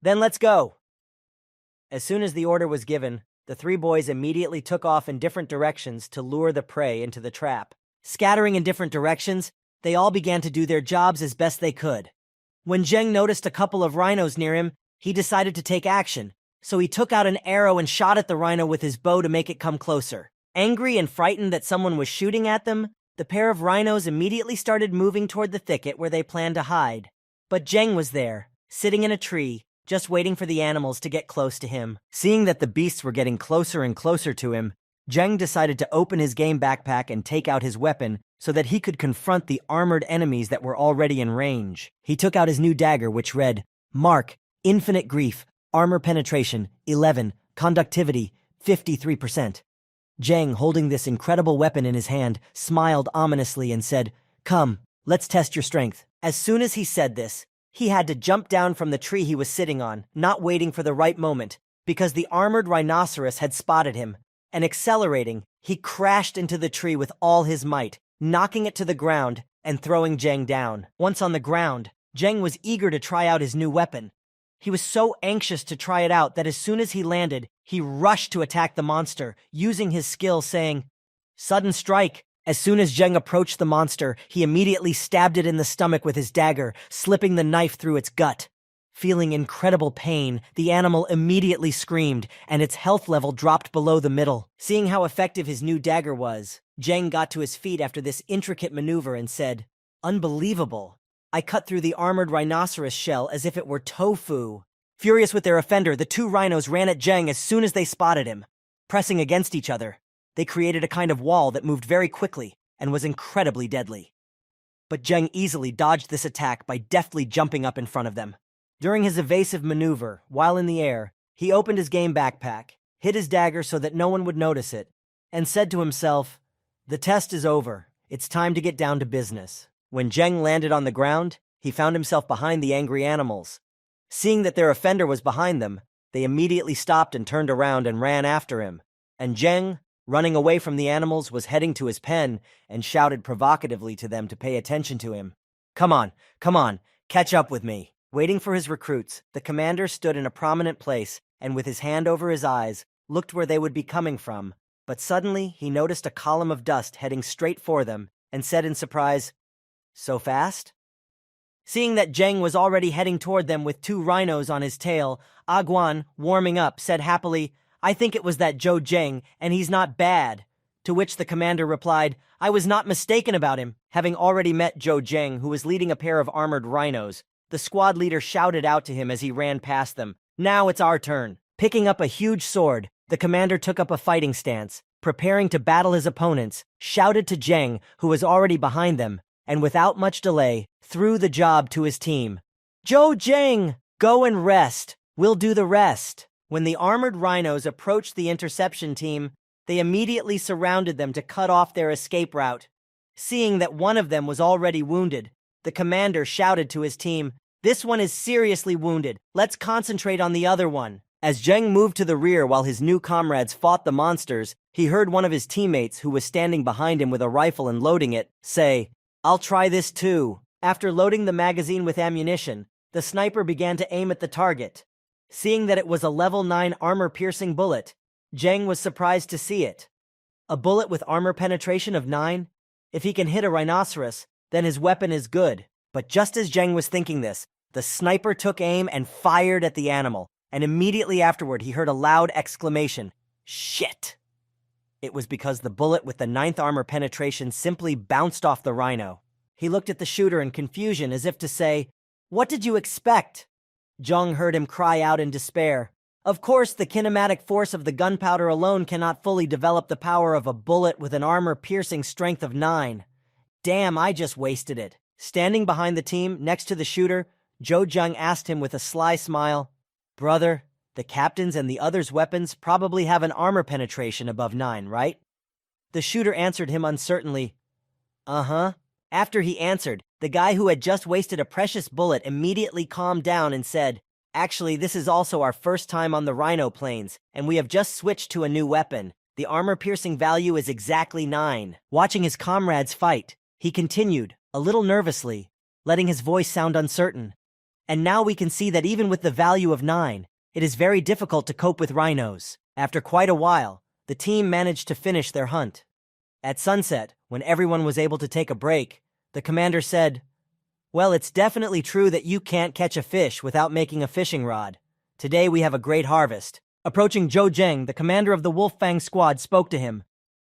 "Then let's go." As soon as the order was given, the 3 boys immediately took off in different directions to lure the prey into the trap. Scattering in different directions, they all began to do their jobs as best they could. When Zheng noticed a couple of rhinos near him, he decided to take action, so he took out an arrow and shot at the rhino with his bow to make it come closer. Angry and frightened that someone was shooting at them, the pair of rhinos immediately started moving toward the thicket where they planned to hide. But Zheng was there, sitting in a tree, just waiting for the animals to get close to him. Seeing that the beasts were getting closer and closer to him, Zheng decided to open his game backpack and take out his weapon so that he could confront the armored enemies that were already in range. He took out his new dagger, which read, Mark, Infinite Grief, Armor Penetration, 11, Conductivity, 53%. Zheng, holding this incredible weapon in his hand, smiled ominously and said, Come, let's test your strength. As soon as he said this, he had to jump down from the tree he was sitting on, not waiting for the right moment, because the armored rhinoceros had spotted him, and accelerating, he crashed into the tree with all his might, knocking it to the ground and throwing Zheng down. Once on the ground, Zheng was eager to try out his new weapon. He was so anxious to try it out that as soon as he landed, he rushed to attack the monster, using his skill, saying, Sudden Strike! As soon as Zheng approached the monster, he immediately stabbed it in the stomach with his dagger, slipping the knife through its gut. Feeling incredible pain, the animal immediately screamed, and its health level dropped below the middle. Seeing how effective his new dagger was, Zheng got to his feet after this intricate maneuver and said, Unbelievable! I cut through the armored rhinoceros shell as if it were tofu. Furious with their offender, the two rhinos ran at Zheng as soon as they spotted him. Pressing against each other, they created a kind of wall that moved very quickly and was incredibly deadly. But Zheng easily dodged this attack by deftly jumping up in front of them. During his evasive maneuver, while in the air, he opened his game backpack, hid his dagger so that no one would notice it, and said to himself, The test is over. It's time to get down to business. When Zheng landed on the ground, he found himself behind the angry animals. Seeing that their offender was behind them, they immediately stopped and turned around and ran after him. And Zheng, running away from the animals, was heading to his pen and shouted provocatively to them to pay attention to him. Come on, catch up with me. Waiting for his recruits, the commander stood in a prominent place and with his hand over his eyes, looked where they would be coming from. But suddenly, he noticed a column of dust heading straight for them and said in surprise, So fast? Seeing that Zheng was already heading toward them with two rhinos on his tail, Aguan, warming up, said happily, I think it was that Zhou Zheng, and he's not bad. To which the commander replied, I was not mistaken about him. Having already met Zhou Zheng, who was leading a pair of armored rhinos, the squad leader shouted out to him as he ran past them, Now it's our turn. Picking up a huge sword, the commander took up a fighting stance, preparing to battle his opponents, shouted to Zheng, who was already behind them, and without much delay, threw the job to his team. Zhou Zheng, go and rest. We'll do the rest. When the armored rhinos approached the interception team, they immediately surrounded them to cut off their escape route. Seeing that one of them was already wounded, the commander shouted to his team, This one is seriously wounded. Let's concentrate on the other one. As Zheng moved to the rear while his new comrades fought the monsters, he heard one of his teammates, who was standing behind him with a rifle and loading it, say, I'll try this too. After loading the magazine with ammunition, the sniper began to aim at the target. Seeing that it was a level 9 armor-piercing bullet, Zheng was surprised to see it. A bullet with armor penetration of 9? If he can hit a rhinoceros, then his weapon is good. But just as Zheng was thinking this, the sniper took aim and fired at the animal, and immediately afterward he heard a loud exclamation, Shit! It was because the bullet with the 9th armor penetration simply bounced off the rhino. He looked at the shooter in confusion as if to say, What did you expect? Zheng heard him cry out in despair. Of course, the kinematic force of the gunpowder alone cannot fully develop the power of a bullet with an armor-piercing strength of 9. Damn, I just wasted it. Standing behind the team, next to the shooter, Zhou Zheng asked him with a sly smile, Brother, the captain's and the others' weapons probably have an armor penetration above 9, right? The shooter answered him uncertainly, Uh-huh. After he answered, the guy who had just wasted a precious bullet immediately calmed down and said, Actually, this is also our first time on the Rhino Plains, and we have just switched to a new weapon. The armor-piercing value is exactly 9. Watching his comrades fight, he continued, a little nervously, letting his voice sound uncertain. And now we can see that even with the value of 9, it is very difficult to cope with rhinos. After quite a while, the team managed to finish their hunt. At sunset, when everyone was able to take a break, the commander said, Well, it's definitely true that you can't catch a fish without making a fishing rod. Today we have a great harvest. Approaching Zhou Zheng, the commander of the Wolffang squad, spoke to him.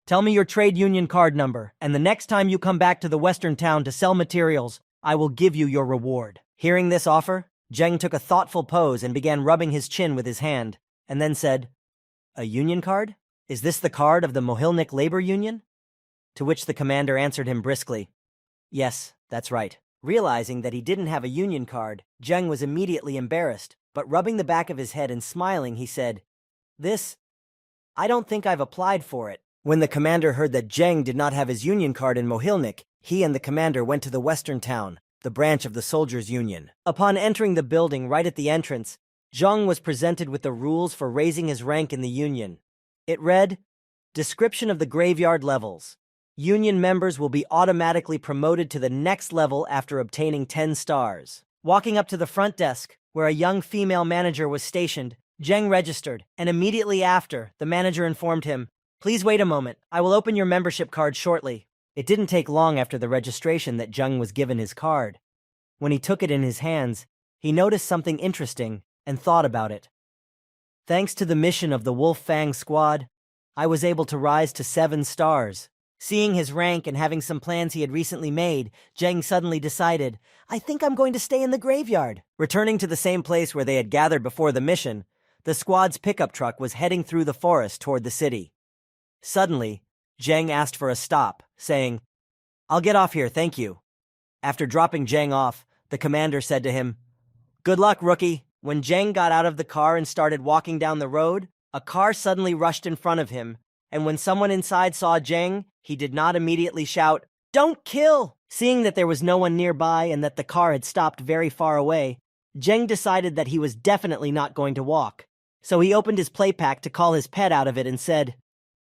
Tell me your trade union card number, and the next time you come back to the western town to sell materials, I will give you your reward. Hearing this offer, Zheng took a thoughtful pose and began rubbing his chin with his hand, and then said, "A union card? Is this the card of the Mohilnik Labor Union?" To which the commander answered him briskly, "Yes, that's right." Realizing that he didn't have a union card, Zheng was immediately embarrassed, but rubbing the back of his head and smiling, he said, I don't think I've applied for it." When the commander heard that Zheng did not have his union card in Mohilnik, he and the commander went to the western town, the branch of the Soldiers' Union. Upon entering the building right at the entrance, Zheng was presented with the rules for raising his rank in the Union. It read, "Description of the graveyard levels. Union members will be automatically promoted to the next level after obtaining 10 stars. Walking up to the front desk, where a young female manager was stationed, Zheng registered, and immediately after, the manager informed him, "Please wait a moment, I will open your membership card shortly." It didn't take long after the registration that Zheng was given his card. When he took it in his hands, he noticed something interesting and thought about it. "Thanks to the mission of the Wolf Fang squad, I was able to rise to 7 stars. Seeing his rank and having some plans he had recently made, Zheng suddenly decided, "I think I'm going to stay in the graveyard." Returning to the same place where they had gathered before the mission, the squad's pickup truck was heading through the forest toward the city. Suddenly, Zheng asked for a stop, saying, "I'll get off here, thank you." After dropping Zheng off, the commander said to him, "Good luck, rookie." When Zheng got out of the car and started walking down the road, a car suddenly rushed in front of him, and when someone inside saw Zheng, he did not immediately shout, "Don't kill!" Seeing that there was no one nearby and that the car had stopped very far away, Zheng decided that he was definitely not going to walk. So he opened his play pack to call his pet out of it and said,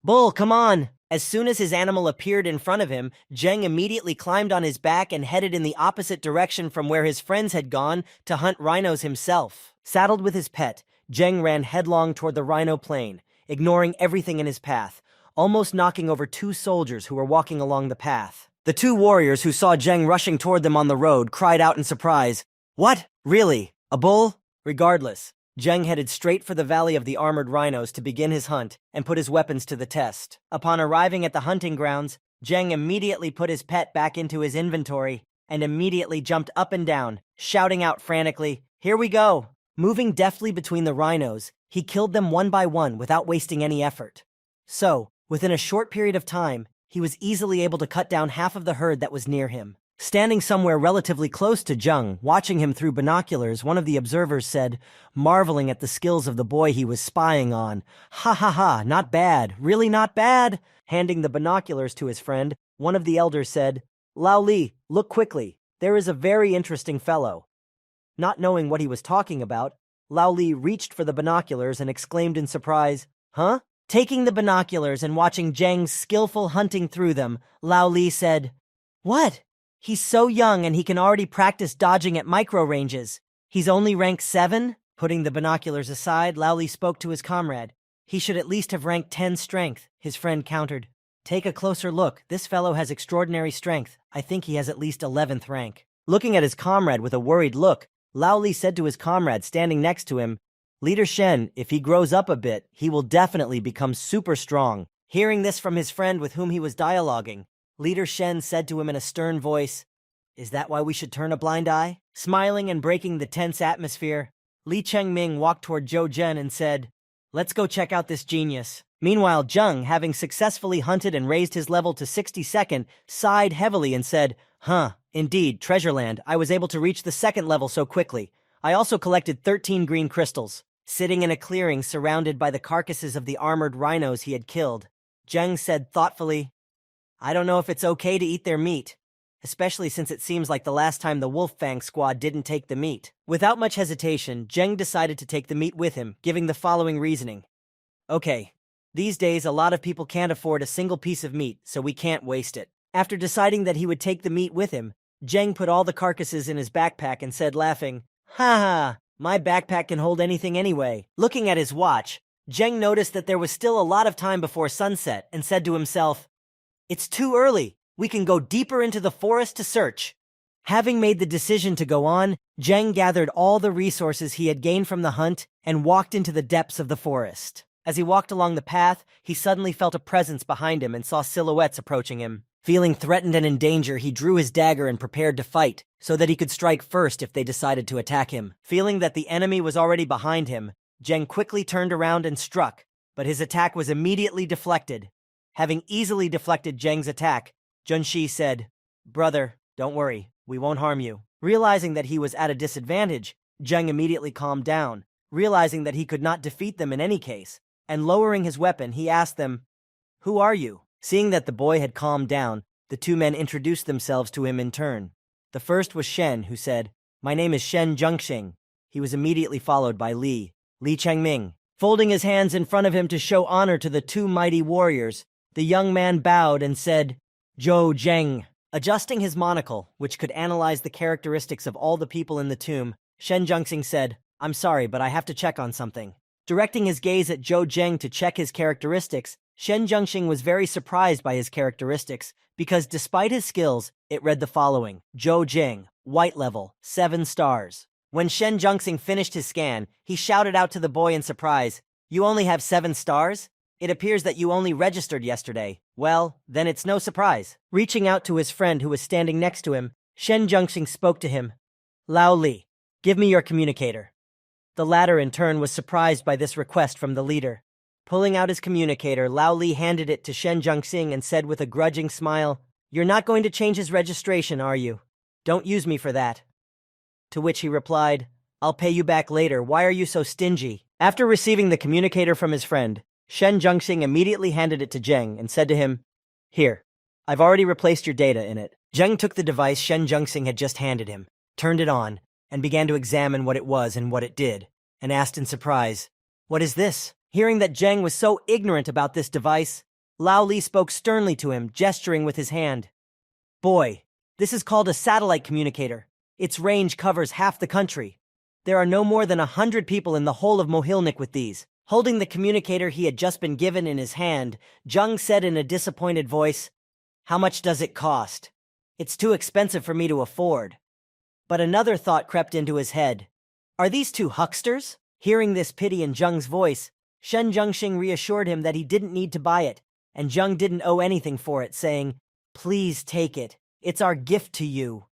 "Bull, come on!" As soon as his animal appeared in front of him, Zheng immediately climbed on his back and headed in the opposite direction from where his friends had gone to hunt rhinos himself. Saddled with his pet, Zheng ran headlong toward the rhino plain, ignoring everything in his path, almost knocking over 2 soldiers who were walking along the path. The 2 warriors who saw Zheng rushing toward them on the road cried out in surprise, "What? Really? A bull?" Regardless, Zheng headed straight for the Valley of the Armored Rhinos to begin his hunt and put his weapons to the test. Upon arriving at the hunting grounds, Zheng immediately put his pet back into his inventory and immediately jumped up and down, shouting out frantically, "Here we go!" Moving deftly between the rhinos, he killed them one by one without wasting any effort. So, within a short period of time, he was easily able to cut down half of the herd that was near him. Standing somewhere relatively close to Zheng, watching him through binoculars, one of the observers said, marveling at the skills of the boy he was spying on, "Ha ha ha, not bad, really not bad." Handing the binoculars to his friend, one of the elders said, "Lao Li, look quickly, there is a very interesting fellow." Not knowing what he was talking about, Lao Li reached for the binoculars and exclaimed in surprise, "Huh?" Taking the binoculars and watching Zheng's skillful hunting through them, Lao Li said, "What? He's so young and he can already practice dodging at micro ranges. He's only rank 7? Putting the binoculars aside, Lao Li spoke to his comrade. "He should at least have rank 10 strength," his friend countered. "Take a closer look. This fellow has extraordinary strength. I think he has at least 11th rank. Looking at his comrade with a worried look, Lao Li said to his comrade standing next to him, "Leader Shen, if he grows up a bit, he will definitely become super strong." Hearing this from his friend with whom he was dialoguing, Leader Shen said to him in a stern voice, "Is that why we should turn a blind eye?" Smiling and breaking the tense atmosphere, Li Chengming walked toward Zhou Zhen and said, "Let's go check out this genius." Meanwhile, Zheng, having successfully hunted and raised his level to 62nd, sighed heavily and said, Indeed, Treasureland, I was able to reach the 2nd level so quickly. I also collected 13 green crystals." Sitting in a clearing surrounded by the carcasses of the armored rhinos he had killed, Zheng said thoughtfully, "I don't know if it's okay to eat their meat, especially since it seems like the last time the Wolf Fang squad didn't take the meat." Without much hesitation, Zheng decided to take the meat with him, giving the following reasoning. "Okay, these days a lot of people can't afford a single piece of meat, so we can't waste it." After deciding that he would take the meat with him, Zheng put all the carcasses in his backpack and said, laughing, "Ha ha, my backpack can hold anything anyway." Looking at his watch, Zheng noticed that there was still a lot of time before sunset and said to himself, "It's too early. We can go deeper into the forest to search." Having made the decision to go on, Zheng gathered all the resources he had gained from the hunt and walked into the depths of the forest. As he walked along the path, he suddenly felt a presence behind him and saw silhouettes approaching him. Feeling threatened and in danger, he drew his dagger and prepared to fight, so that he could strike first if they decided to attack him. Feeling that the enemy was already behind him, Zheng quickly turned around and struck, but his attack was immediately deflected. Having easily deflected Zheng's attack, Junshi said, "Brother, don't worry, we won't harm you." Realizing that he was at a disadvantage, Zheng immediately calmed down, realizing that he could not defeat them in any case, and lowering his weapon, he asked them, "Who are you?" Seeing that the boy had calmed down, the two men introduced themselves to him in turn. The first was Shen, who said, "My name is Shen Zhengxing." He was immediately followed by Li Changming. Folding his hands in front of him to show honor to the two mighty warriors, the young man bowed and said, "Zhou Zheng." Adjusting his monocle, which could analyze the characteristics of all the people in the tomb, Shen Zhengxing said, "I'm sorry, but I have to check on something." Directing his gaze at Zhou Zheng to check his characteristics, Shen Zhengxing was very surprised by his characteristics because despite his skills, it read the following: Zhou Zheng, white level, 7 stars. When Shen Zhengxing finished his scan, he shouted out to the boy in surprise, "You only have 7 stars? It appears that you only registered yesterday. Well, then it's no surprise." Reaching out to his friend who was standing next to him, Shen Zhengxing spoke to him. "Lao Li, give me your communicator." The latter in turn was surprised by this request from the leader. Pulling out his communicator, Lao Li handed it to Shen Zhengxing and said with a grudging smile, "You're not going to change his registration, are you? Don't use me for that." To which he replied, "I'll pay you back later. Why are you so stingy?" After receiving the communicator from his friend, Shen Zhengxing immediately handed it to Zheng and said to him, "Here, I've already replaced your data in it." Zheng took the device Shen Zhengxing had just handed him, turned it on, and began to examine what it was and what it did, and asked in surprise, "What is this?" Hearing that Zheng was so ignorant about this device, Lao Li spoke sternly to him, gesturing with his hand. "Boy, this is called a satellite communicator. Its range covers half the country. There are no more than 100 people in the whole of Mohilnik with these." Holding the communicator he had just been given in his hand, Zheng said in a disappointed voice, "How much does it cost? It's too expensive for me to afford." But another thought crept into his head. Are these two hucksters? Hearing this pity in Zheng's voice, Shen Zhengxing reassured him that he didn't need to buy it, and Zheng didn't owe anything for it, saying, "Please take it. It's our gift to you."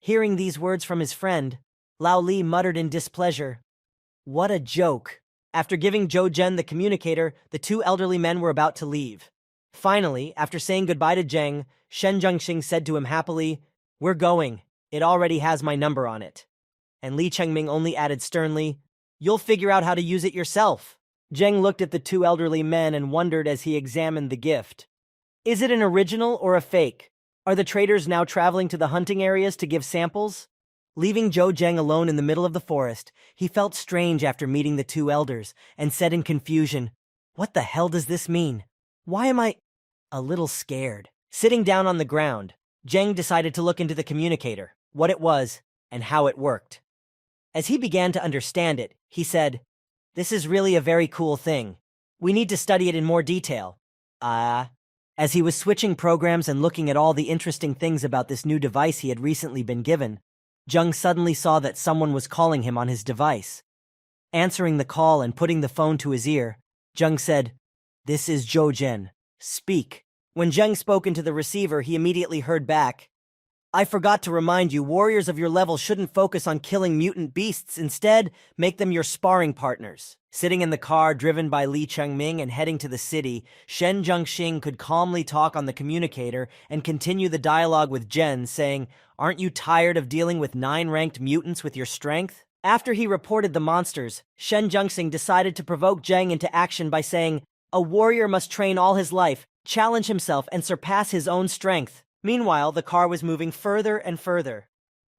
Hearing these words from his friend, Lao Li muttered in displeasure, "What a joke." After giving Zhou Zhen the communicator, the two elderly men were about to leave. Finally, after saying goodbye to Zheng, Shen Zhengxing said to him happily, "We're going. It already has my number on it." And Li Chengming only added sternly, "You'll figure out how to use it yourself." Zheng looked at the two elderly men and wondered as he examined the gift. Is it an original or a fake? Are the traders now traveling to the hunting areas to give samples? Leaving Zhou Zheng alone in the middle of the forest, he felt strange after meeting the two elders and said in confusion, "What the hell does this mean? Why am I a little scared?" Sitting down on the ground, Zheng decided to look into the communicator, what it was, and how it worked. As he began to understand it, he said, "This is really a very cool thing. We need to study it in more detail." As he was switching programs and looking at all the interesting things about this new device he had recently been given, Zheng suddenly saw that someone was calling him on his device. Answering the call and putting the phone to his ear, Zheng said, "This is Zhou Zhen. Speak." When Zheng spoke into the receiver, he immediately heard back, "I forgot to remind you, warriors of your level shouldn't focus on killing mutant beasts. Instead, make them your sparring partners." Sitting in the car driven by Li Chengming and heading to the city, Shen Zhengxing could calmly talk on the communicator and continue the dialogue with Zhen, saying, "Aren't you tired of dealing with 9-ranked mutants with your strength?" After he reported the monsters, Shen Zhengxing decided to provoke Zheng into action by saying, "A warrior must train all his life, challenge himself, and surpass his own strength." Meanwhile, the car was moving further and further.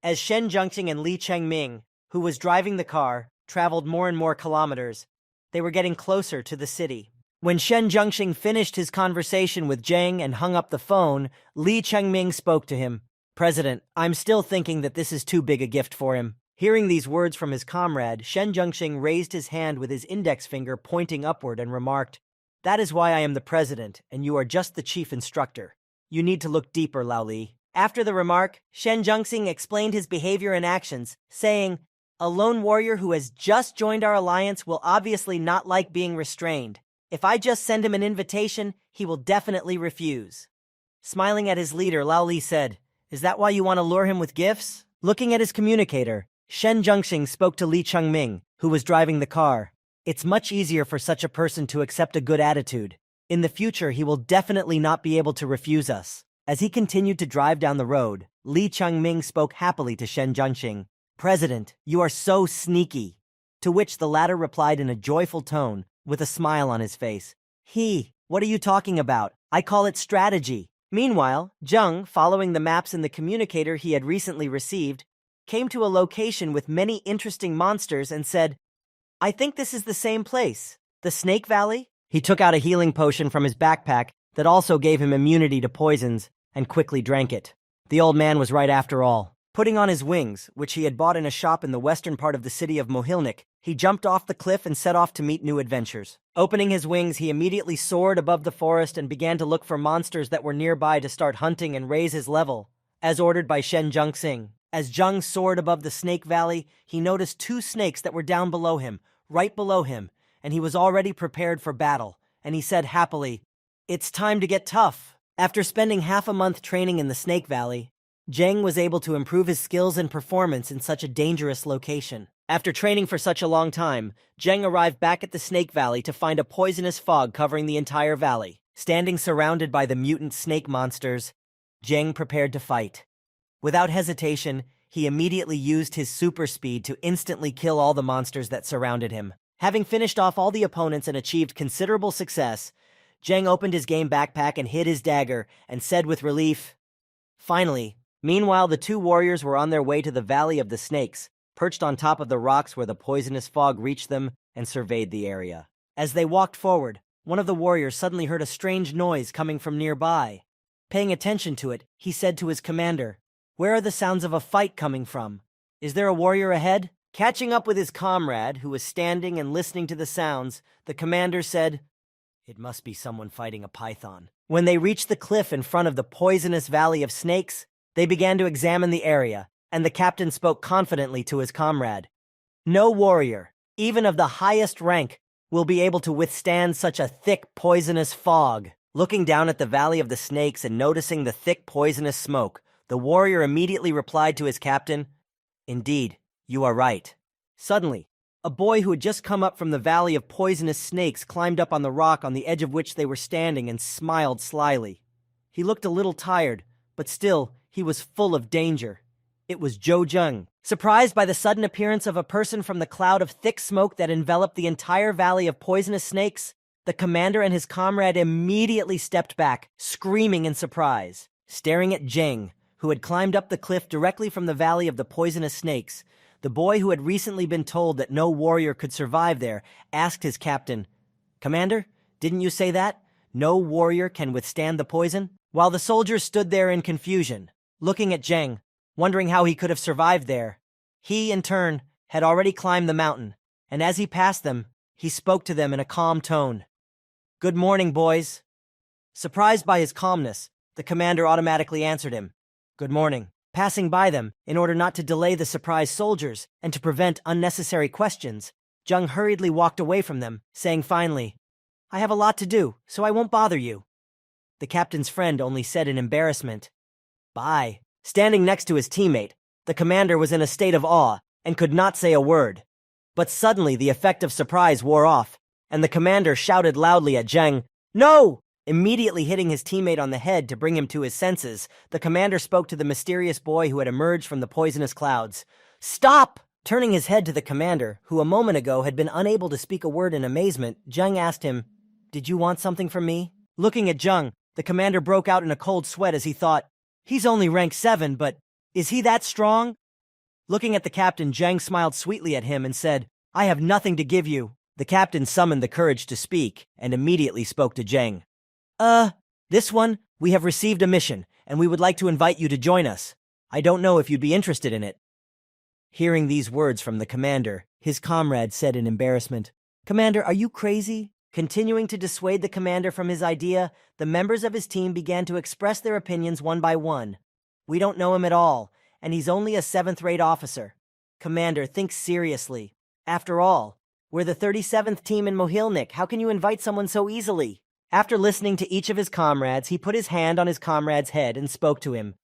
As Shen Zhengxing and Li Chengming, who was driving the car, traveled more and more kilometers, they were getting closer to the city. When Shen Zhengxing finished his conversation with Zheng and hung up the phone, Li Chengming spoke to him. "President, I'm still thinking that this is too big a gift for him." Hearing these words from his comrade, Shen Zhengxing raised his hand with his index finger pointing upward and remarked, "That is why I am the president, and you are just the chief instructor. You need to look deeper, Lao Li." After the remark, Shen Zhengxing explained his behavior and actions, saying, "A lone warrior who has just joined our alliance will obviously not like being restrained. If I just send him an invitation, he will definitely refuse." Smiling at his leader, Lao Li said, "Is that why you want to lure him with gifts?" Looking at his communicator, Shen Zhengxing spoke to Li Chengming, who was driving the car. "It's much easier for such a person to accept a good attitude. In the future, he will definitely not be able to refuse us." As he continued to drive down the road, Li Chengming spoke happily to Shen Zhengxing. "President, you are so sneaky." To which the latter replied in a joyful tone, with a smile on his face. What are you talking about? I call it strategy." Meanwhile, Zheng, following the maps in the communicator he had recently received, came to a location with many interesting monsters and said, "I think this is the same place. The Snake Valley?" He took out a healing potion from his backpack that also gave him immunity to poisons and quickly drank it. The old man was right after all. Putting on his wings, which he had bought in a shop in the western part of the city of Mohilnik, he jumped off the cliff and set off to meet new adventures. Opening his wings, he immediately soared above the forest and began to look for monsters that were nearby to start hunting and raise his level, as ordered by Shen Zhengxing. As Zheng soared above the Snake Valley, he noticed 2 snakes that were down below him, right below him, and he was already prepared for battle, and he said happily, "It's time to get tough." After spending half a month training in the Snake Valley, Zheng was able to improve his skills and performance in such a dangerous location. After training for such a long time, Zheng arrived back at the Snake Valley to find a poisonous fog covering the entire valley. Standing surrounded by the mutant snake monsters, Zheng prepared to fight. Without hesitation, he immediately used his super speed to instantly kill all the monsters that surrounded him. Having finished off all the opponents and achieved considerable success, Zheng opened his game backpack and hid his dagger and said with relief, "Finally." Meanwhile, the 2 warriors were on their way to the Valley of the Snakes, perched on top of the rocks where the poisonous fog reached them, and surveyed the area. As they walked forward, one of the warriors suddenly heard a strange noise coming from nearby. Paying attention to it, he said to his commander, "Where are the sounds of a fight coming from? Is there a warrior ahead?" Catching up with his comrade, who was standing and listening to the sounds, the commander said, "It must be someone fighting a python." When they reached the cliff in front of the poisonous Valley of Snakes, they began to examine the area, and the captain spoke confidently to his comrade. "No warrior, even of the highest rank, will be able to withstand such a thick, poisonous fog." Looking down at the Valley of the Snakes and noticing the thick, poisonous smoke, the warrior immediately replied to his captain, "Indeed, you are right." Suddenly, a boy who had just come up from the Valley of Poisonous Snakes climbed up on the rock on the edge of which they were standing and smiled slyly. He looked a little tired, but still, he was full of danger. It was Zhou Zheng. Surprised by the sudden appearance of a person from the cloud of thick smoke that enveloped the entire Valley of Poisonous Snakes, the commander and his comrade immediately stepped back, screaming in surprise. Staring at Zheng, who had climbed up the cliff directly from the Valley of the Poisonous Snakes, the boy who had recently been told that no warrior could survive there asked his captain, "Commander, didn't you say that? No warrior can withstand the poison?" While the soldiers stood there in confusion, looking at Zheng, wondering how he could have survived there, he, in turn, had already climbed the mountain, and as he passed them, he spoke to them in a calm tone. "Good morning, boys." Surprised by his calmness, the commander automatically answered him, "Good morning." Passing by them, in order not to delay the surprised soldiers and to prevent unnecessary questions, Zheng hurriedly walked away from them, saying finally, "I have a lot to do, so I won't bother you." The captain's friend only said in embarrassment, "Bye." Standing next to his teammate, the commander was in a state of awe and could not say a word. But suddenly the effect of surprise wore off, and the commander shouted loudly at Zheng, "No!" Immediately hitting his teammate on the head to bring him to his senses, the commander spoke to the mysterious boy who had emerged from the poisonous clouds. "Stop!" Turning his head to the commander, who a moment ago had been unable to speak a word in amazement, Zheng asked him, "Did you want something from me?" Looking at Zheng, the commander broke out in a cold sweat as he thought, "He's only rank 7, but is he that strong?" Looking at the captain, Zheng smiled sweetly at him and said, "I have nothing to give you." The captain summoned the courage to speak and immediately spoke to Zheng. This one, we have received a mission, and we would like to invite you to join us. I don't know if you'd be interested in it." Hearing these words from the commander, his comrade said in embarrassment, "Commander, are you crazy?" Continuing to dissuade the commander from his idea, the members of his team began to express their opinions one by one. "We don't know him at all, and he's only a 7th-rate officer. Commander, think seriously. After all, we're the 37th team in Mohilnik. How can you invite someone so easily?" After listening to each of his comrades, he put his hand on his comrade's head and spoke to him.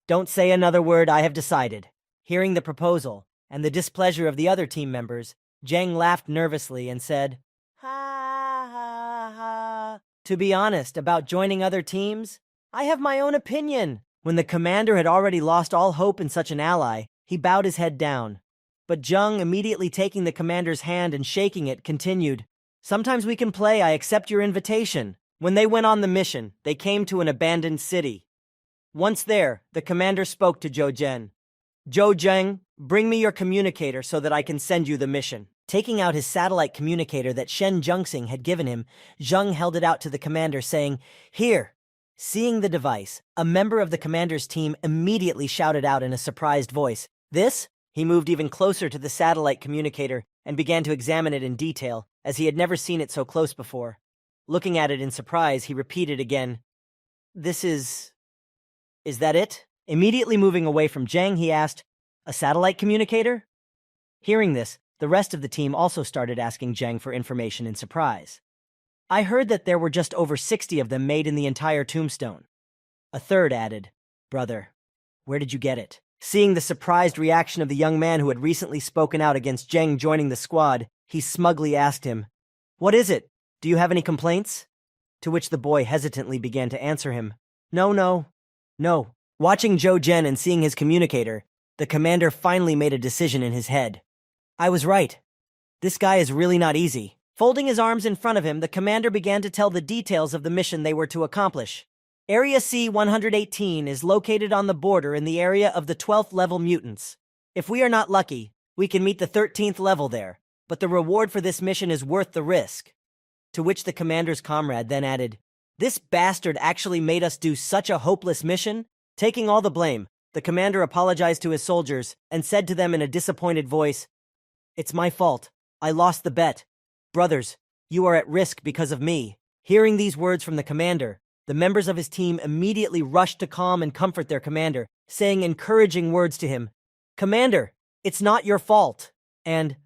"Don't say another word, I have decided." Hearing the proposal and the displeasure of the other team members, Jang laughed nervously and said, "Ha ha ha. To be honest, about joining other teams, I have my own opinion." When the commander had already lost all hope in such an ally, he bowed his head down. But Jung, immediately taking the commander's hand and shaking it, continued, "Sometimes we can play, I accept your invitation." When they went on the mission, they came to an abandoned city. Once there, the commander spoke to Zhou Zhen. "Zhou Zheng, bring me your communicator so that I can send you the mission." Taking out his satellite communicator that Shen Zhengxing had given him, Zheng held it out to the commander, saying, "Here." Seeing the device, a member of the commander's team immediately shouted out in a surprised voice, "This?" He moved even closer to the satellite communicator and began to examine it in detail, as he had never seen it so close before. Looking at it in surprise, he repeated again, "This is that it?" Immediately moving away from Zhang, he asked, "A satellite communicator?" Hearing this, the rest of the team also started asking Zhang for information in surprise. "I heard that there were just over 60 of them made in the entire tombstone." A third added, "Brother, where did you get it?" Seeing the surprised reaction of the young man who had recently spoken out against Zhang joining the squad, he smugly asked him, "What is it? Do you have any complaints?" To which the boy hesitantly began to answer him, No. Watching Zhou Zhen and seeing his communicator, the commander finally made a decision in his head. "I was right. This guy is really not easy." Folding his arms in front of him, the commander began to tell the details of the mission they were to accomplish. Area C-118 is located on the border in the area of the 12th level mutants. If we are not lucky, we can meet the 13th level there, but the reward for this mission is worth the risk. To which the commander's comrade then added, "This bastard actually made us do such a hopeless mission?" Taking all the blame, the commander apologized to his soldiers and said to them in a disappointed voice, "It's my fault. I lost the bet. Brothers, you are at risk because of me." Hearing these words from the commander, the members of his team immediately rushed to calm and comfort their commander, saying encouraging words to him. "Commander, it's not your fault. And,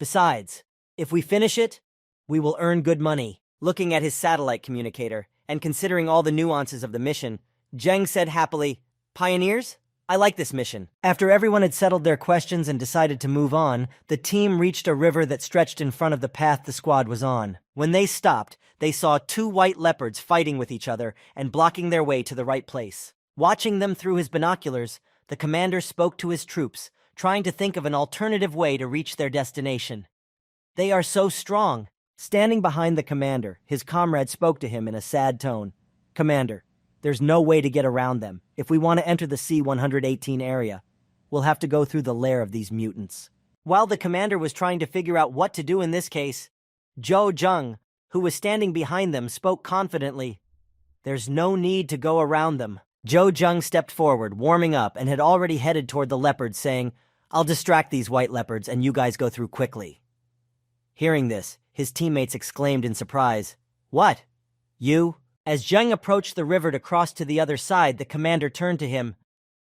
besides, if we finish it, we will earn good money." Looking at his satellite communicator and considering all the nuances of the mission, Zheng said happily, "Pioneers, I like this mission." After everyone had settled their questions and decided to move on, the team reached a river that stretched in front of the path the squad was on. When they stopped, they saw 2 white leopards fighting with each other and blocking their way to the right place. Watching them through his binoculars, the commander spoke to his troops, trying to think of an alternative way to reach their destination. "They are so strong." Standing behind the commander, his comrade spoke to him in a sad tone. "Commander, there's no way to get around them. If we want to enter the C-118 area, we'll have to go through the lair of these mutants." While the commander was trying to figure out what to do in this case, Zhou Zheng, who was standing behind them, spoke confidently. "There's no need to go around them." Zhou Zheng stepped forward, warming up, and had already headed toward the leopards, saying, "I'll distract these white leopards and you guys go through quickly." Hearing this, his teammates exclaimed in surprise, "What? You?" As Zheng approached the river to cross to the other side, the commander turned to him.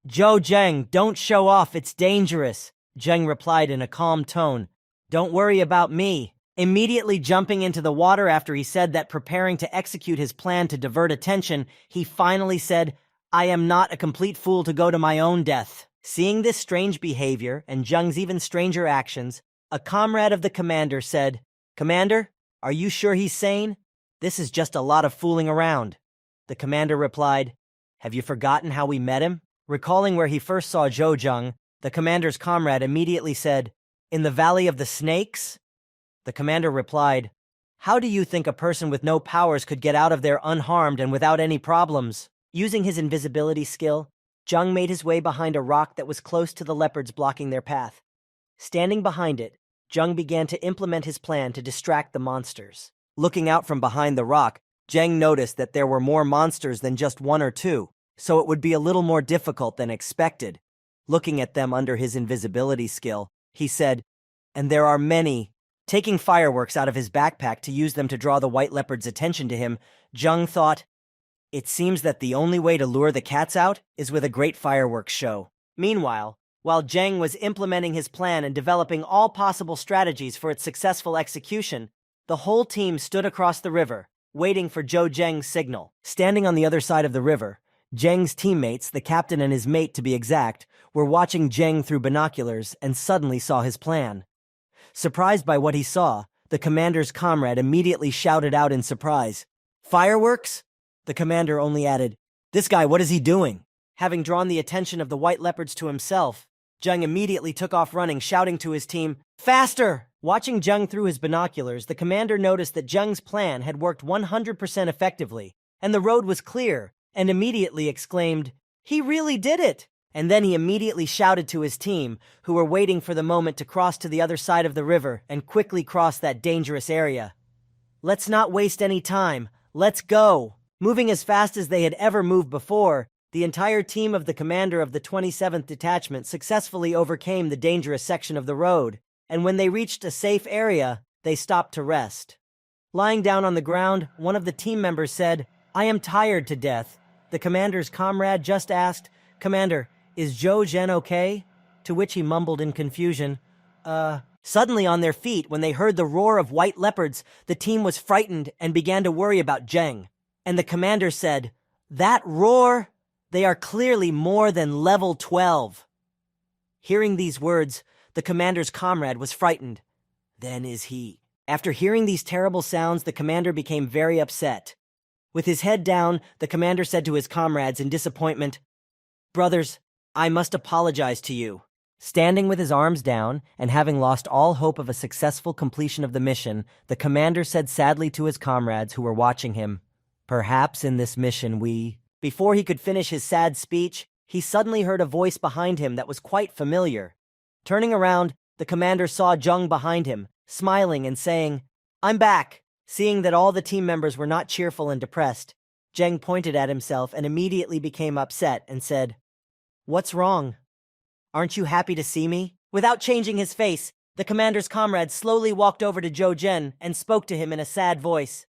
"Zhou Zheng, don't show off, it's dangerous." Zheng replied in a calm tone, "Don't worry about me." Immediately jumping into the water after he said that, preparing to execute his plan to divert attention, he finally said, "I am not a complete fool to go to my own death." Seeing this strange behavior and Zheng's even stranger actions, a comrade of the commander said, "Commander, are you sure he's sane? This is just a lot of fooling around." The commander replied, "Have you forgotten how we met him?" Recalling where he first saw Zhou Zheng, the commander's comrade immediately said, "In the Valley of the Snakes?" The commander replied, "How do you think a person with no powers could get out of there unharmed and without any problems?" Using his invisibility skill, Zheng made his way behind a rock that was close to the leopards blocking their path. Standing behind it, Zheng began to implement his plan to distract the monsters. Looking out from behind the rock, Zheng noticed that there were more monsters than just 1 or 2, so it would be a little more difficult than expected. Looking at them under his invisibility skill, he said, "And there are many." Taking fireworks out of his backpack to use them to draw the white leopard's attention to him, Zheng thought, "It seems that the only way to lure the cats out is with a great fireworks show." Meanwhile, while Zheng was implementing his plan and developing all possible strategies for its successful execution, the whole team stood across the river, waiting for Zhou Zheng's signal. Standing on the other side of the river, Zheng's teammates, the captain and his mate to be exact, were watching Zheng through binoculars and suddenly saw his plan. Surprised by what he saw, the commander's comrade immediately shouted out in surprise, "Fireworks?" The commander only added, "This guy, what is he doing?" Having drawn the attention of the white leopards to himself, Zheng immediately took off running, shouting to his team, "Faster!" Watching Zheng through his binoculars, the commander noticed that Zheng's plan had worked 100% effectively, and the road was clear, and immediately exclaimed, "He really did it!" And then he immediately shouted to his team, who were waiting for the moment to cross to the other side of the river and quickly cross that dangerous area. "Let's not waste any time. Let's go!" Moving as fast as they had ever moved before, the entire team of the commander of the 27th Detachment successfully overcame the dangerous section of the road, and when they reached a safe area, they stopped to rest. Lying down on the ground, one of the team members said, "I am tired to death." The commander's comrade just asked, "Commander, is Zhou Zhen okay?" To which he mumbled in confusion, Suddenly on their feet, when they heard the roar of white leopards, the team was frightened and began to worry about Zheng. And the commander said, "That roar? They are clearly more than level 12. Hearing these words, the commander's comrade was frightened. Then is he. After hearing these terrible sounds, the commander became very upset. With his head down, the commander said to his comrades in disappointment, "Brothers, I must apologize to you." Standing with his arms down and having lost all hope of a successful completion of the mission, the commander said sadly to his comrades who were watching him, "Perhaps in this mission we—" Before he could finish his sad speech, he suddenly heard a voice behind him that was quite familiar. Turning around, the commander saw Zheng behind him, smiling and saying, "I'm back." Seeing that all the team members were not cheerful and depressed, Zheng pointed at himself and immediately became upset and said, "What's wrong? Aren't you happy to see me?" Without changing his face, the commander's comrade slowly walked over to Zhou Zhen and spoke to him in a sad voice.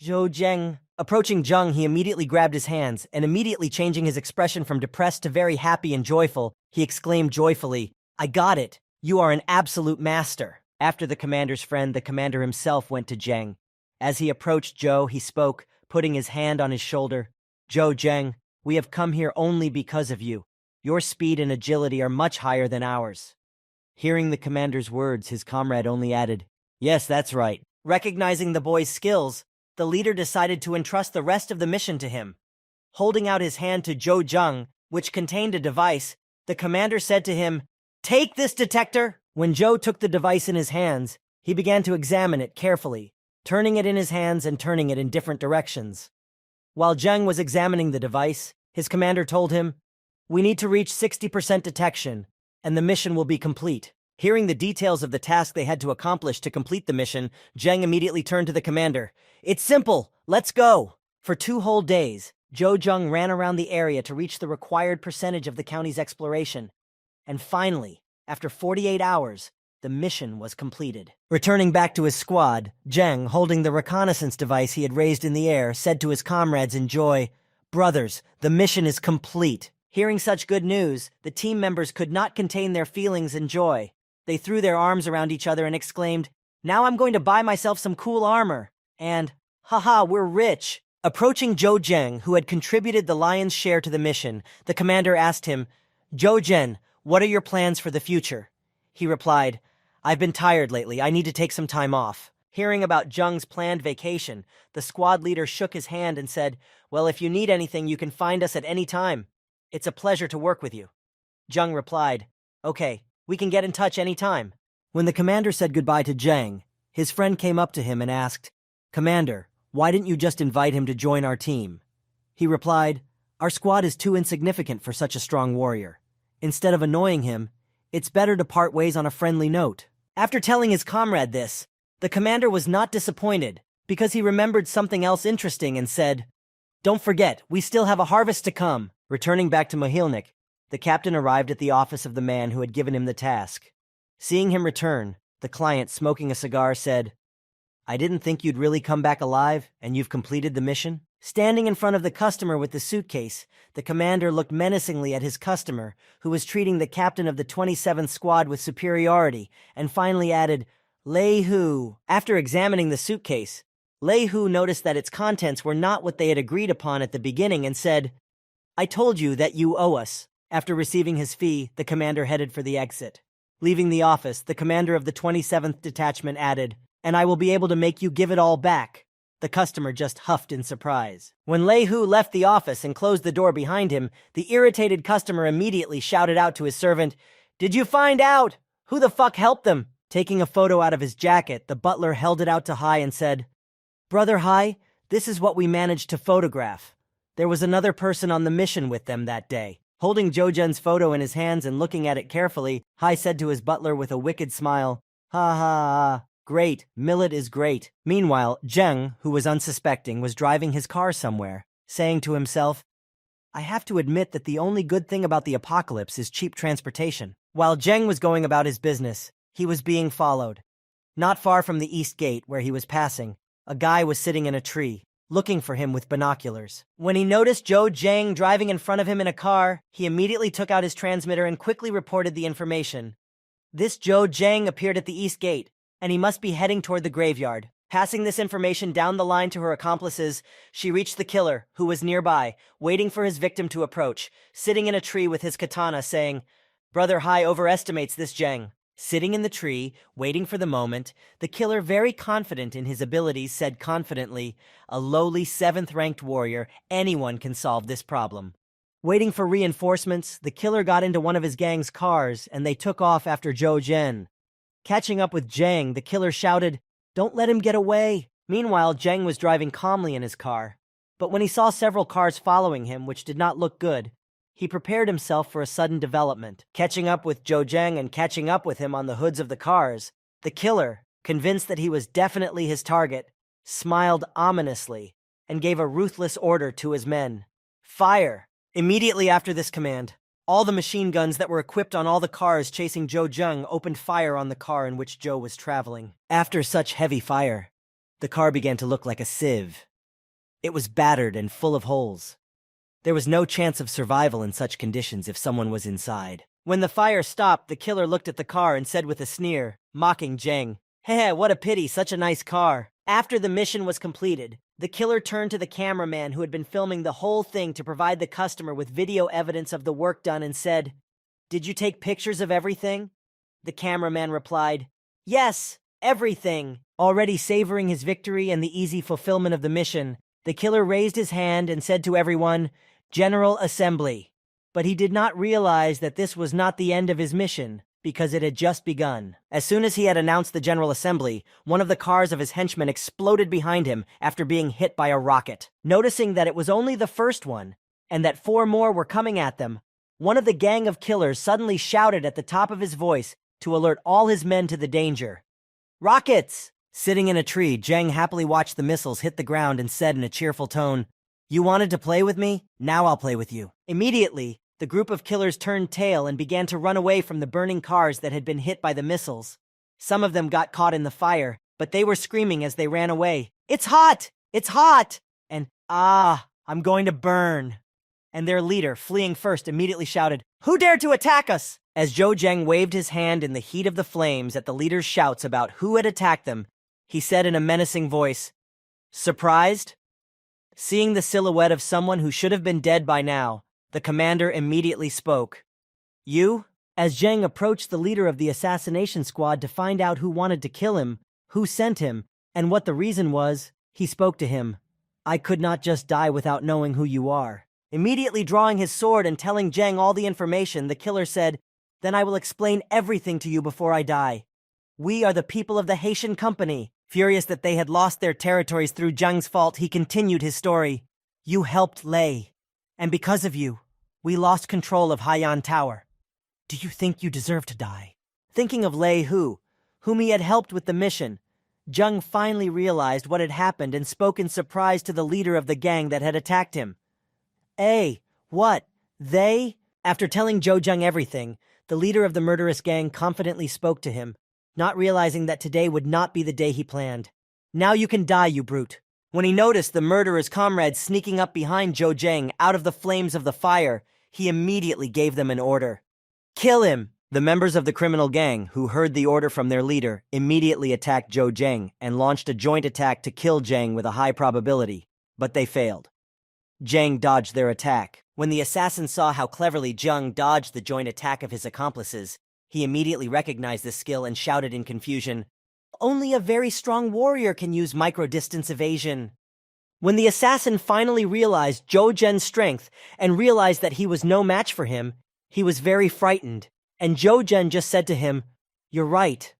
"Zhou Zheng." Approaching Zheng, he immediately grabbed his hands, and immediately changing his expression from depressed to very happy and joyful, he exclaimed joyfully, "I got it! You are an absolute master!" After the commander's friend, the commander himself went to Zheng. As he approached Zhou, he spoke, putting his hand on his shoulder. "Zhou Zheng, we have come here only because of you. Your speed and agility are much higher than ours." Hearing the commander's words, his comrade only added, "Yes, that's right." Recognizing the boy's skills, the leader decided to entrust the rest of the mission to him. Holding out his hand to Zhou Zheng, which contained a device, the commander said to him, "Take this detector." When Zhou took the device in his hands, he began to examine it carefully, turning it in his hands and turning it in different directions. While Zheng was examining the device, his commander told him, "We need to reach 60% detection, and the mission will be complete." Hearing the details of the task they had to accomplish to complete the mission, Zheng immediately turned to the commander. "It's simple, let's go!" For 2 whole days, Zhou Zheng ran around the area to reach the required percentage of the county's exploration. And finally, after 48 hours, the mission was completed. Returning back to his squad, Zheng, holding the reconnaissance device he had raised in the air, said to his comrades in joy, "Brothers, the mission is complete." Hearing such good news, the team members could not contain their feelings and joy. They threw their arms around each other and exclaimed, "Now I'm going to buy myself some cool armor." And, "Haha, we're rich." Approaching Zhou Zheng, who had contributed the lion's share to the mission, the commander asked him, "Zhou Zhen, what are your plans for the future?" He replied, "I've been tired lately. I need to take some time off." Hearing about Zheng's planned vacation, the squad leader shook his hand and said, "Well, if you need anything, you can find us at any time. It's a pleasure to work with you." Zheng replied, "Okay, we can get in touch any time." When the commander said goodbye to Zheng, his friend came up to him and asked, "Commander, why didn't you just invite him to join our team?" He replied, "Our squad is too insignificant for such a strong warrior. Instead of annoying him, it's better to part ways on a friendly note." After telling his comrade this, the commander was not disappointed, because he remembered something else interesting and said, "Don't forget, we still have a harvest to come." Returning back to Mohilnik, the captain arrived at the office of the man who had given him the task. Seeing him return, the client, smoking a cigar, said, "I didn't think you'd really come back alive, and you've completed the mission?" Standing in front of the customer with the suitcase, the commander looked menacingly at his customer, who was treating the captain of the 27th Squad with superiority, and finally added, "Lei Hu." After examining the suitcase, Lei Hu noticed that its contents were not what they had agreed upon at the beginning and said, "I told you that you owe us." After receiving his fee, the commander headed for the exit. Leaving the office, the commander of the 27th Detachment added, "And I will be able to make you give it all back." The customer just huffed in surprise. When Lei Hu left the office and closed the door behind him, the irritated customer immediately shouted out to his servant, "Did you find out? Who the fuck helped them?" Taking a photo out of his jacket, the butler held it out to Hai and said, "Brother Hai, this is what we managed to photograph. There was another person on the mission with them that day." Holding Jojen's photo in his hands and looking at it carefully, Hai said to his butler with a wicked smile, "Ha ha ha, great, Millet is great." Meanwhile, Zheng, who was unsuspecting, was driving his car somewhere, saying to himself, "I have to admit that the only good thing about the apocalypse is cheap transportation." While Zheng was going about his business, he was being followed. Not far from the east gate where he was passing, a guy was sitting in a tree, looking for him with binoculars. When he noticed Zhou Zhang driving in front of him in a car, he immediately took out his transmitter and quickly reported the information. This Zhou Zhang appeared at the east gate, and he must be heading toward the graveyard. Passing this information down the line to her accomplices, she reached the killer, who was nearby, waiting for his victim to approach, sitting in a tree with his katana, saying, "Brother Hai overestimates this Zhang." Sitting in the tree, waiting for the moment, the killer, very confident in his abilities, said confidently, "A lowly 7th-ranked warrior, anyone can solve this problem." Waiting for reinforcements, the killer got into one of his gang's cars, and they took off after Zhou Zhen. Catching up with Zhang, the killer shouted, "Don't let him get away." Meanwhile, Zhang was driving calmly in his car. But when he saw several cars following him, which did not look good, he prepared himself for a sudden development. Catching up with Zhou Zhang and catching up with him on the hoods of the cars, the killer, convinced that he was definitely his target, smiled ominously and gave a ruthless order to his men. "Fire!" Immediately after this command, all the machine guns that were equipped on all the cars chasing Zhou Zhang opened fire on the car in which Zhou was traveling. After such heavy fire, the car began to look like a sieve. It was battered and full of holes. There was no chance of survival in such conditions if someone was inside. When the fire stopped, the killer looked at the car and said with a sneer, mocking Zhang, "Heh, what a pity, such a nice car." After the mission was completed, the killer turned to the cameraman who had been filming the whole thing to provide the customer with video evidence of the work done and said, "Did you take pictures of everything?" The cameraman replied, "Yes, everything." Already savoring his victory and the easy fulfillment of the mission, the killer raised his hand and said to everyone, "General Assembly." But he did not realize that this was not the end of his mission, because it had just begun. As soon as he had announced the General Assembly, one of the cars of his henchmen exploded behind him after being hit by a rocket. Noticing that it was only the first one, and that 4 more were coming at them, one of the gang of killers suddenly shouted at the top of his voice to alert all his men to the danger. "Rockets!" Sitting in a tree, Zhang happily watched the missiles hit the ground and said in a cheerful tone, "You wanted to play with me? Now I'll play with you." Immediately, the group of killers turned tail and began to run away from the burning cars that had been hit by the missiles. Some of them got caught in the fire, but they were screaming as they ran away, "It's hot! It's hot!" and "Ah, I'm going to burn." And their leader, fleeing first, immediately shouted, "Who dared to attack us?" As Zhou Zhang waved his hand in the heat of the flames at the leader's shouts about who had attacked them, he said in a menacing voice, "Surprised?" Seeing the silhouette of someone who should have been dead by now, the commander immediately spoke. "You?" As Zhang approached the leader of the assassination squad to find out who wanted to kill him, who sent him, and what the reason was, he spoke to him. "I could not just die without knowing who you are." Immediately drawing his sword and telling Zhang all the information, the killer said, "Then I will explain everything to you before I die. We are the people of the Haitian Company." Furious that they had lost their territories through Zhang's fault, he continued his story. "You helped Lei, and because of you, we lost control of Haiyan Tower. Do you think you deserve to die?" Thinking of Lei Hu, whom he had helped with the mission, Zhang finally realized what had happened and spoke in surprise to the leader of the gang that had attacked him. "Hey, what? They?" After telling Zhou Zhang everything, the leader of the murderous gang confidently spoke to him, not realizing that today would not be the day he planned. "Now you can die, you brute." When he noticed the murderer's comrades sneaking up behind Zhou Zhang out of the flames of the fire, he immediately gave them an order. "Kill him! The members of the criminal gang, who heard the order from their leader, immediately attacked Zhou Zheng and launched a joint attack to kill Zheng with a high probability, but they failed. Zheng dodged their attack. When the assassin saw how cleverly Zheng dodged the joint attack of his accomplices, he immediately recognized this skill and shouted in confusion, "Only a very strong warrior can use micro-distance evasion." When the assassin finally realized Zhou Zhen's strength and realized that he was no match for him, he was very frightened, and Zhou Zhen just said to him, "You're right.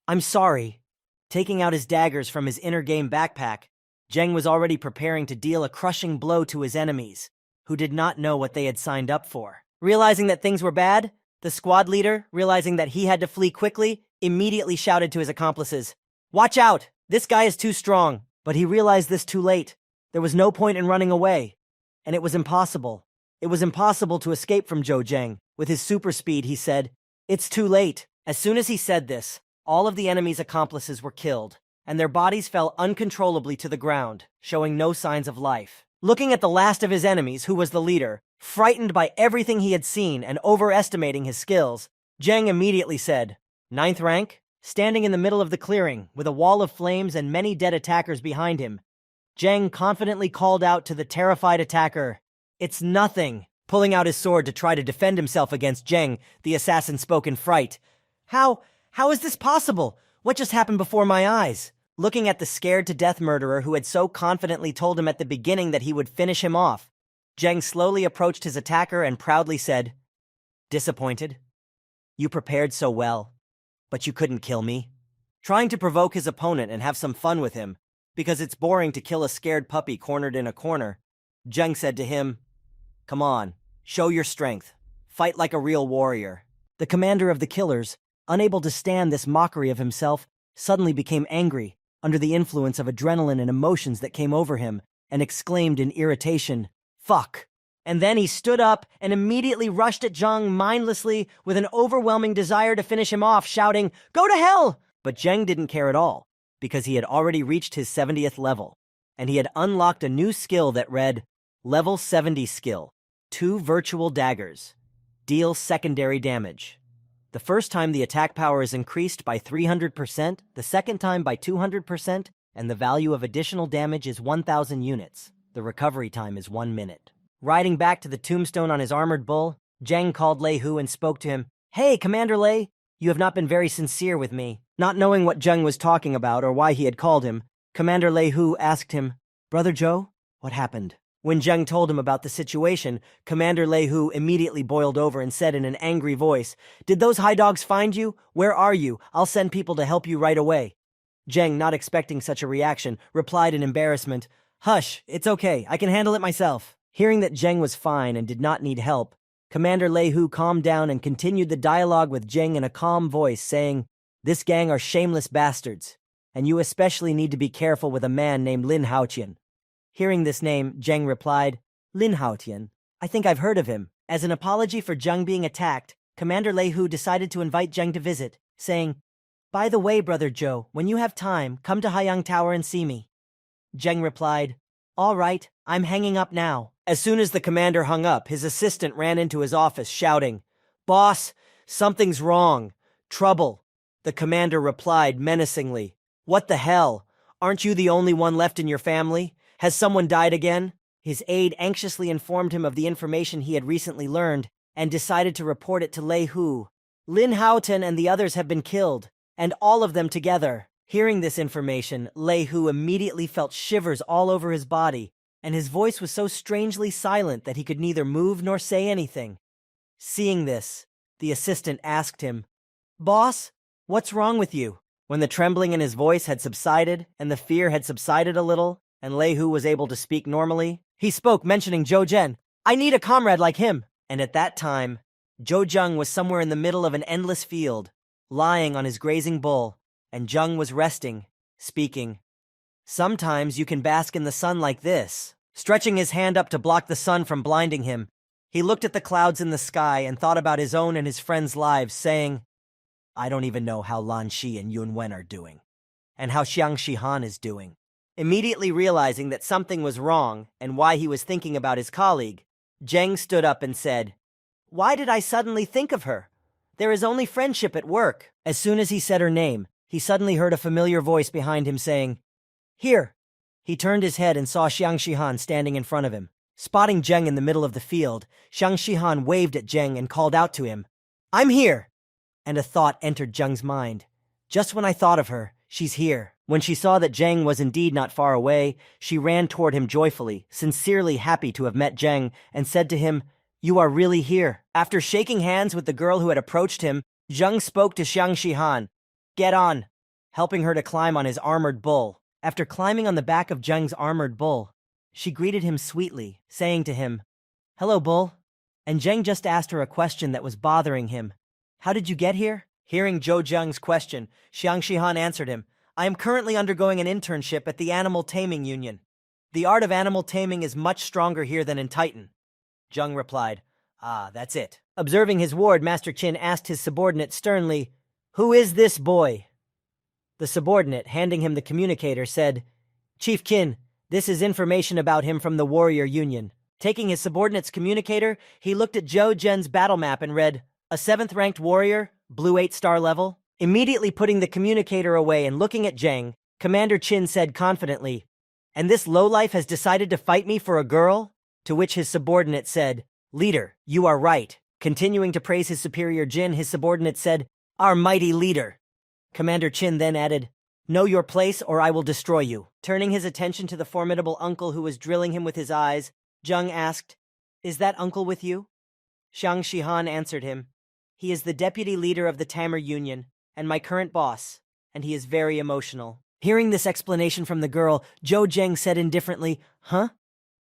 I'm sorry." Taking out his daggers from his inner game backpack, Zheng was already preparing to deal a crushing blow to his enemies, who did not know what they had signed up for. Realizing that things were bad, the squad leader, realizing that he had to flee quickly, immediately shouted to his accomplices, "Watch out! This guy is too strong." But he realized this too late. There was no point in running away, and it was impossible. It was impossible to escape from Zhou Zheng. With his super speed, he said, "It's too late." As soon as he said this, all of the enemy's accomplices were killed, and their bodies fell uncontrollably to the ground, showing no signs of life. Looking at the last of his enemies, who was the leader, frightened by everything he had seen and overestimating his skills, Zheng immediately said, "Ninth rank?" Standing in the middle of the clearing, with a wall of flames and many dead attackers behind him, Zheng confidently called out to the terrified attacker, "It's nothing." Pulling out his sword to try to defend himself against Zheng, the assassin spoke in fright. How is this possible? What just happened before my eyes?" Looking at the scared-to-death murderer who had so confidently told him at the beginning that he would finish him off, Zheng slowly approached his attacker and proudly said, "Disappointed? You prepared so well, but you couldn't kill me?" Trying to provoke his opponent and have some fun with him, because it's boring to kill a scared puppy cornered in a corner, Zheng said to him, "Come on, show your strength. Fight like a real warrior." The commander of the killers, unable to stand this mockery of himself, suddenly became angry, under the influence of adrenaline and emotions that came over him, and exclaimed in irritation, "Fuck." And then he stood up and immediately rushed at Zheng mindlessly with an overwhelming desire to finish him off, shouting, "Go to hell!" But Zheng didn't care at all, because he had already reached his 70th level, and he had unlocked a new skill that read, Level 70 skill, 2 virtual daggers, deal secondary damage. The first time the attack power is increased by 300%, the second time by 200%, and the value of additional damage is 1,000 units. The recovery time is 1 minute. Riding back to the tombstone on his armored bull, Zheng called Lei Hu and spoke to him. "Hey, Commander Lei, you have not been very sincere with me." Not knowing what Zheng was talking about or why he had called him, Commander Lei Hu asked him, "Brother Zhou, what happened?" When Zheng told him about the situation, Commander Lei Hu immediately boiled over and said in an angry voice, "Did those high dogs find you? Where are you? I'll send people to help you right away." Zheng, not expecting such a reaction, replied in embarrassment, "Hush, it's okay, I can handle it myself." Hearing that Zheng was fine and did not need help, Commander Lei Hu calmed down and continued the dialogue with Zheng in a calm voice, saying, "This gang are shameless bastards, and you especially need to be careful with a man named Lin Haotian." Hearing this name, Zheng replied, "Lin Haotian? I think I've heard of him." As an apology for Zheng being attacked, Commander Lei Hu decided to invite Zheng to visit, saying, "By the way, Brother Zhou, when you have time, come to Haiyang Tower and see me." Zheng replied, "All right, I'm hanging up now." As soon as the commander hung up, his assistant ran into his office shouting, "Boss, something's wrong. Trouble." The commander replied menacingly, "What the hell? Aren't you the only one left in your family? Has someone died again?" His aide anxiously informed him of the information he had recently learned and decided to report it to Lei Hu. "Lin Haotian and the others have been killed, and all of them together." Hearing this information, Lei Hu immediately felt shivers all over his body, and his voice was so strangely silent that he could neither move nor say anything. Seeing this, the assistant asked him, "Boss, what's wrong with you?" When the trembling in his voice had subsided and the fear had subsided a little, and Lei Hu was able to speak normally, he spoke mentioning Zhou Zhen. "I need a comrade like him." And at that time, Zhou Zheng was somewhere in the middle of an endless field, lying on his grazing bull, and Zheng was resting, speaking. "Sometimes you can bask in the sun like this." Stretching his hand up to block the sun from blinding him, he looked at the clouds in the sky and thought about his own and his friends' lives, saying, "I don't even know how Lan Shi and Yun Wen are doing, and how Xiang Shihan is doing." Immediately realizing that something was wrong and why he was thinking about his colleague, Zheng stood up and said, "Why did I suddenly think of her? There is only friendship at work." As soon as he said her name, he suddenly heard a familiar voice behind him saying, "Here." He turned his head and saw Xiang Shihan standing in front of him. Spotting Zheng in the middle of the field, Xiang Shihan waved at Zheng and called out to him, "I'm here!" And a thought entered Zheng's mind. Just when I thought of her, she's here. When she saw that Zheng was indeed not far away, she ran toward him joyfully, sincerely happy to have met Zheng, and said to him, "You are really here." After shaking hands with the girl who had approached him, Zheng spoke to Xiang Shihan, "Get on," helping her to climb on his armored bull. After climbing on the back of Zheng's armored bull, she greeted him sweetly, saying to him, "Hello, bull." And Zheng just asked her a question that was bothering him. "How did you get here?" Hearing Zhou Zheng's question, Xiang Shihan answered him, "I am currently undergoing an internship at the Animal Taming Union. The art of animal taming is much stronger here than in Titan." Zheng replied, "Ah, that's it." Observing his ward, Master Qin asked his subordinate sternly, "Who is this boy?" The subordinate, handing him the communicator, said, "Chief Qin, this is information about him from the Warrior Union." Taking his subordinate's communicator, he looked at Zhou Zhen's battle map and read, "A 7th-ranked warrior, blue 8-star level." Immediately putting the communicator away and looking at Zheng, Commander Qin said confidently, "And this lowlife has decided to fight me for a girl?" To which his subordinate said, "Leader, you are right." Continuing to praise his superior Jin, his subordinate said, "Our mighty leader." Commander Qin then added, "Know your place or I will destroy you." Turning his attention to the formidable uncle who was drilling him with his eyes, Zheng asked, "Is that uncle with you?" Xiang Shihan answered him, "He is the deputy leader of the Tamer Union, and my current boss, and he is very emotional." Hearing this explanation from the girl, Zhou Zheng said indifferently, "Huh?"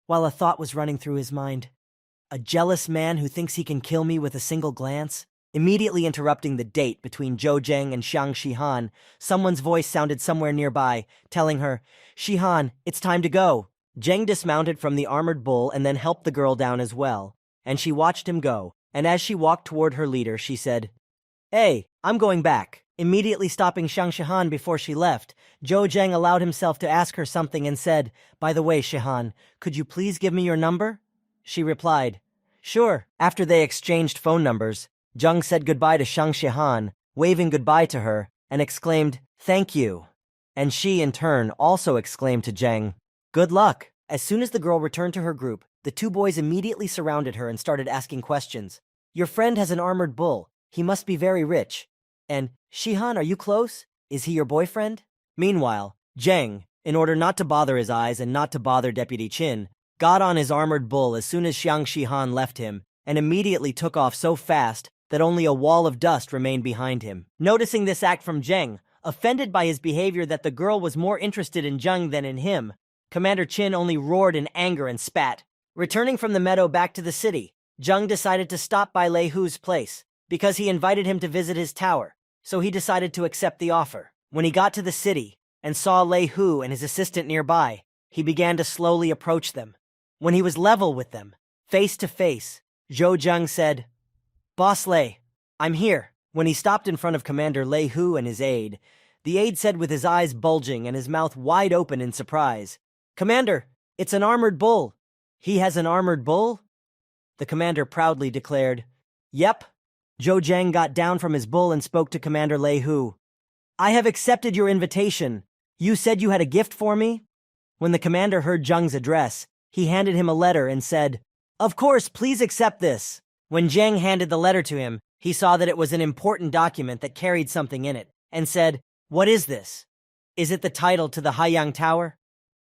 while a thought was running through his mind. A jealous man who thinks he can kill me with a single glance? Immediately interrupting the date between Zhou Zheng and Xiang Shihan, someone's voice sounded somewhere nearby, telling her, "Shihan, it's time to go." Zheng dismounted from the armored bull and then helped the girl down as well, and she watched him go, and as she walked toward her leader, she said, "Hey, I'm going back." Immediately stopping Xiang Shihan before she left, Zhou Zheng allowed himself to ask her something and said, "By the way, Shihan, could you please give me your number?" She replied, "Sure." After they exchanged phone numbers, Zheng said goodbye to Xiang Shihan, waving goodbye to her, and exclaimed, "Thank you." And she, in turn, also exclaimed to Zheng, "Good luck." As soon as the girl returned to her group, the two boys immediately surrounded her and started asking questions. "Your friend has an armored bull. He must be very rich." And, "Shihan, are you close? Is he your boyfriend?" Meanwhile, Zheng, in order not to bother his eyes and not to bother Deputy Qin, got on his armored bull as soon as Xiang Shihan left him, and immediately took off so fast that only a wall of dust remained behind him. Noticing this act from Zheng, offended by his behavior that the girl was more interested in Zheng than in him, Commander Qin only roared in anger and spat. Returning from the meadow back to the city, Zheng decided to stop by Lei Hu's place, because he invited him to visit his tower, so he decided to accept the offer. When he got to the city and saw Lei Hu and his assistant nearby, he began to slowly approach them. When he was level with them, face to face, Zhou Zheng said, "Boss Lei, I'm here." When he stopped in front of Commander Lei Hu and his aide, the aide said with his eyes bulging and his mouth wide open in surprise, "Commander, it's an armored bull." "He has an armored bull?" The commander proudly declared, "Yep." Zhou Zheng got down from his bull and spoke to Commander Lei Hu. "I have accepted your invitation. You said you had a gift for me?" When the commander heard Zheng's address, he handed him a letter and said, "Of course, please accept this." When Zheng handed the letter to him, he saw that it was an important document that carried something in it, and said, "What is this? Is it the title to the Haiyang Tower?"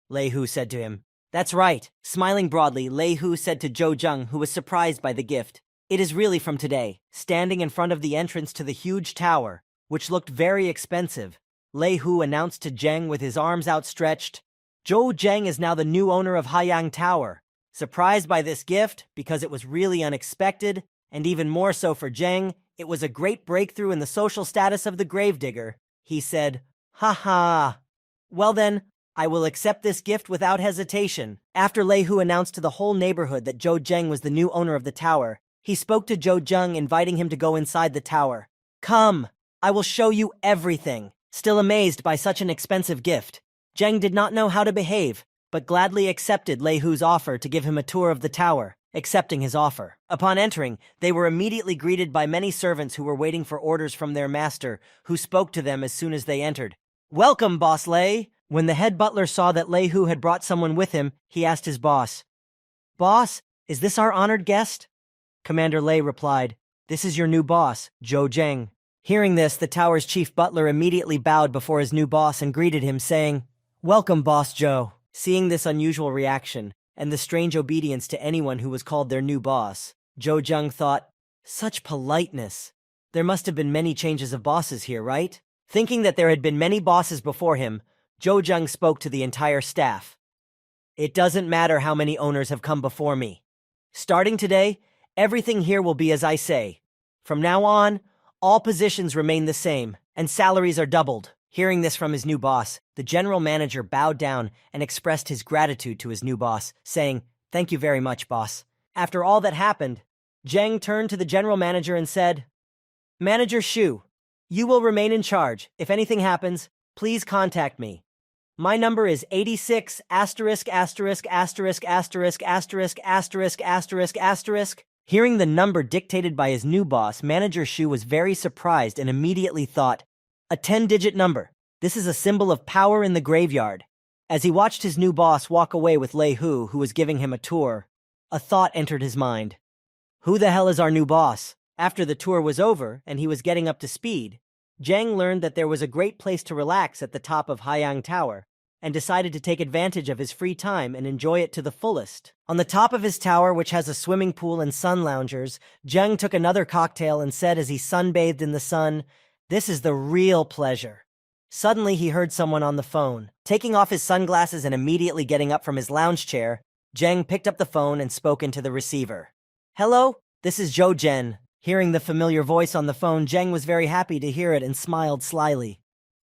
Lei Hu said to him, "That's right." Smiling broadly, Lei Hu said to Zhou Zheng, who was surprised by the gift, "It is really from today." Standing in front of the entrance to the huge tower, which looked very expensive, Lei Hu announced to Zheng with his arms outstretched, "Zhou Zheng is now the new owner of Haiyang Tower." Surprised by this gift, because it was really unexpected, and even more so for Zheng, it was a great breakthrough in the social status of the gravedigger, he said, "Ha ha. Well then, I will accept this gift without hesitation." After Lei Hu announced to the whole neighborhood that Zhou Zheng was the new owner of the tower, he spoke to Zhou Zheng, inviting him to go inside the tower. "Come, I will show you everything." Still amazed by such an expensive gift, Zheng did not know how to behave, but gladly accepted Lei Hu's offer to give him a tour of the tower. accepting his offer. Upon entering, they were immediately greeted by many servants who were waiting for orders from their master, who spoke to them as soon as they entered. "Welcome, Boss Lei!" When the head butler saw that Lei Hu had brought someone with him, he asked his boss, "Boss, is this our honored guest?" Commander Lei replied, "This is your new boss, Zhou Zheng." Hearing this, the tower's chief butler immediately bowed before his new boss and greeted him, saying, "Welcome, Boss Zhou." Seeing this unusual reaction, and the strange obedience to anyone who was called their new boss, Zhou Zheng thought, such politeness. There must have been many changes of bosses here, right? Thinking that there had been many bosses before him, Zhou Zheng spoke to the entire staff. "It doesn't matter how many owners have come before me. Starting today, everything here will be as I say. From now on, all positions remain the same, and salaries are doubled." Hearing this from his new boss, the general manager bowed down and expressed his gratitude to his new boss, saying, "Thank you very much, boss." After all that happened, Zheng turned to the general manager and said, "Manager Shu, you will remain in charge. If anything happens, please contact me. My number is 86 asterisk asterisk asterisk asterisk asterisk asterisk asterisk asterisk." Hearing the number dictated by his new boss, Manager Shu was very surprised and immediately thought, a 10-digit number. This is a symbol of power in the graveyard. As he watched his new boss walk away with Lei Hu, who was giving him a tour, a thought entered his mind. Who the hell is our new boss? After the tour was over and he was getting up to speed, Zheng learned that there was a great place to relax at the top of Haiyang Tower, and decided to take advantage of his free time and enjoy it to the fullest. On the top of his tower, which has a swimming pool and sun loungers, Zheng took another cocktail and said as he sunbathed in the sun, "This is the real pleasure." Suddenly he heard someone on the phone. Taking off his sunglasses and immediately getting up from his lounge chair, Zheng picked up the phone and spoke into the receiver. "Hello, this is Zhou Zhen." Hearing the familiar voice on the phone, Zheng was very happy to hear it and smiled slyly.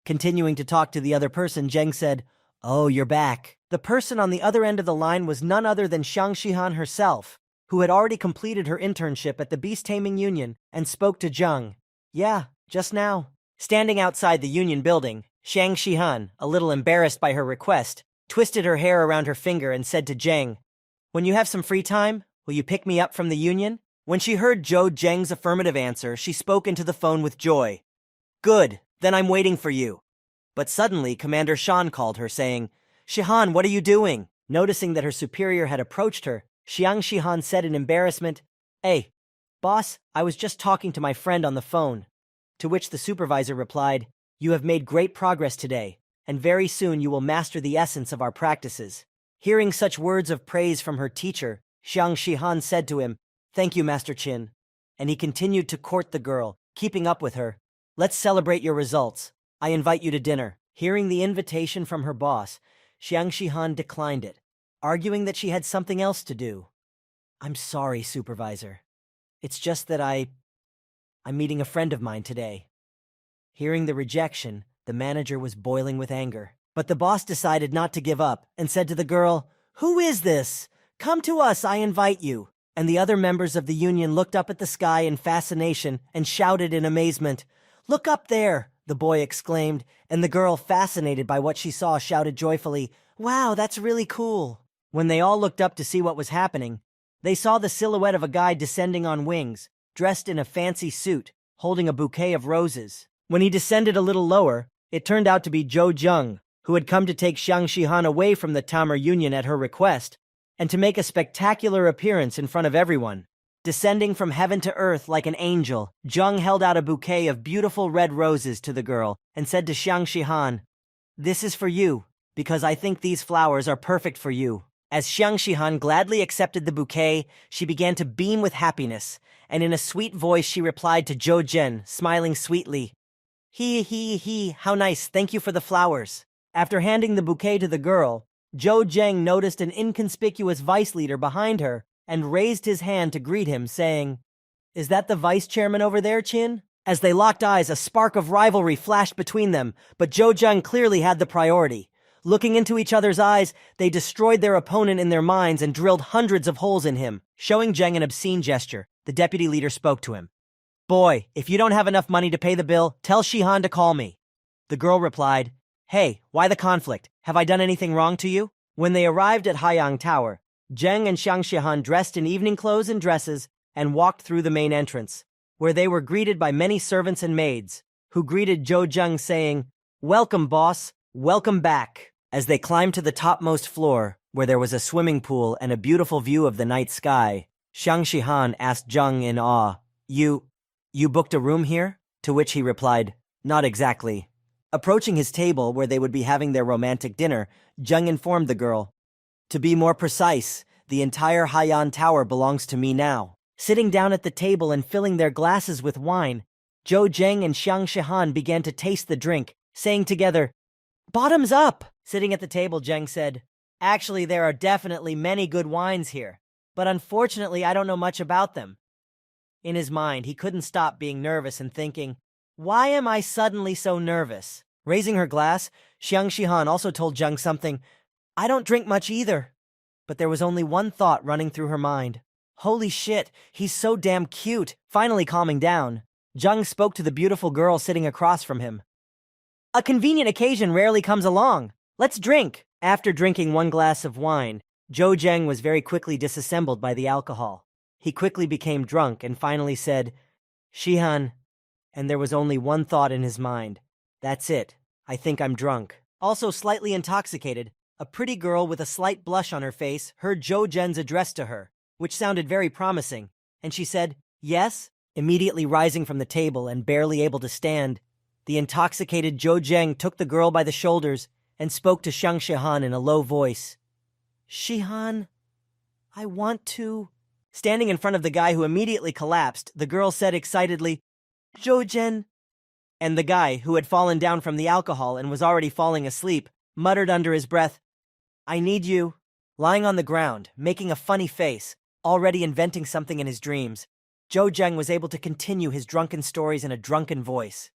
Continuing to talk to the other person, Zheng said, "Oh, you're back." The person on the other end of the line was none other than Xiang Shihan herself, who had already completed her internship at the Beast Taming Union, and spoke to Zheng. "Yeah, just now." Standing outside the Union building, Xiang Shihan, a little embarrassed by her request, twisted her hair around her finger and said to Zheng, "When you have some free time, will you pick me up from the Union?" When she heard Zhou Zheng's affirmative answer, she spoke into the phone with joy. "Good, then I'm waiting for you." But suddenly, Commander Shan called her, saying, "Shihan, what are you doing?" Noticing that her superior had approached her, Xiang Shihan said in embarrassment, "Hey, boss, I was just talking to my friend on the phone." To which the supervisor replied, "You have made great progress today, and very soon you will master the essence of our practices." Hearing such words of praise from her teacher, Xiang Shihan said to him, "Thank you, Master Qin." And he continued to court the girl, keeping up with her. "Let's celebrate your results. I invite you to dinner." Hearing the invitation from her boss, Xiang Shihan declined it, arguing that she had something else to do. "I'm sorry, supervisor. It's just that I'm meeting a friend of mine today." Hearing the rejection, the manager was boiling with anger. But the boss decided not to give up and said to the girl, "Who is this? Come to us, I invite you." And the other members of the union looked up at the sky in fascination and shouted in amazement, "Look up there!" the boy exclaimed, and the girl, fascinated by what she saw, shouted joyfully, "Wow, that's really cool." When they all looked up to see what was happening, they saw the silhouette of a guy descending on wings, dressed in a fancy suit, holding a bouquet of roses. When he descended a little lower, it turned out to be Zhou Zheng, who had come to take Xiang Shihan away from the Tamer Union at her request, and to make a spectacular appearance in front of everyone. Descending from heaven to earth like an angel, Zheng held out a bouquet of beautiful red roses to the girl and said to Xiang Shihan, "This is for you, because I think these flowers are perfect for you." As Xiang Shihan gladly accepted the bouquet, she began to beam with happiness, and in a sweet voice she replied to Zhou Zhen, smiling sweetly, He, how nice, thank you for the flowers." After handing the bouquet to the girl, Zhou Zheng noticed an inconspicuous vice leader behind her and raised his hand to greet him, saying, "Is that the vice chairman over there, Qin?" As they locked eyes, a spark of rivalry flashed between them, but Zhou Zheng clearly had the priority. Looking into each other's eyes, they destroyed their opponent in their minds and drilled hundreds of holes in him. Showing Zheng an obscene gesture, the deputy leader spoke to him. "Boy, if you don't have enough money to pay the bill, tell Shihan to call me." The girl replied, "Hey, why the conflict? Have I done anything wrong to you?" When they arrived at Haiyang Tower, Zheng and Xiang Shihan dressed in evening clothes and dresses and walked through the main entrance, where they were greeted by many servants and maids, who greeted Zhou Zheng saying, "Welcome, boss, welcome back." As they climbed to the topmost floor, where there was a swimming pool and a beautiful view of the night sky, Xiang Shihan asked Zheng in awe, You booked a room here?" To which he replied, "Not exactly." Approaching his table where they would be having their romantic dinner, Zheng informed the girl, "To be more precise, the entire Haiyan Tower belongs to me now." Sitting down at the table and filling their glasses with wine, Zhou Zheng and Xiang Shihan began to taste the drink, saying together, "Bottoms up!" Sitting at the table, Zheng said, "Actually, there are definitely many good wines here, but unfortunately I don't know much about them." In his mind, he couldn't stop being nervous and thinking, "Why am I suddenly so nervous?" Raising her glass, Xiang Shihan also told Zheng something, "I don't drink much either." But there was only one thought running through her mind. "Holy shit, he's so damn cute." Finally calming down, Zheng spoke to the beautiful girl sitting across from him. "A convenient occasion rarely comes along. Let's drink." After drinking one glass of wine, Zhou Zheng was very quickly disassembled by the alcohol. He quickly became drunk and finally said, "Shihan," and there was only one thought in his mind. "That's it. I think I'm drunk." Also slightly intoxicated, a pretty girl with a slight blush on her face heard Zhou Zheng's address to her, which sounded very promising, and she said, "Yes?" Immediately rising from the table and barely able to stand, the intoxicated Zhou Zheng took the girl by the shoulders and spoke to Xiang Shihan in a low voice. "Shihan, I want to..." Standing in front of the guy who immediately collapsed, the girl said excitedly, "Zhou Zheng." And the guy, who had fallen down from the alcohol and was already falling asleep, muttered under his breath, "I need you." Lying on the ground, making a funny face, already inventing something in his dreams, Zhou Zheng was able to continue his drunken stories in a drunken voice.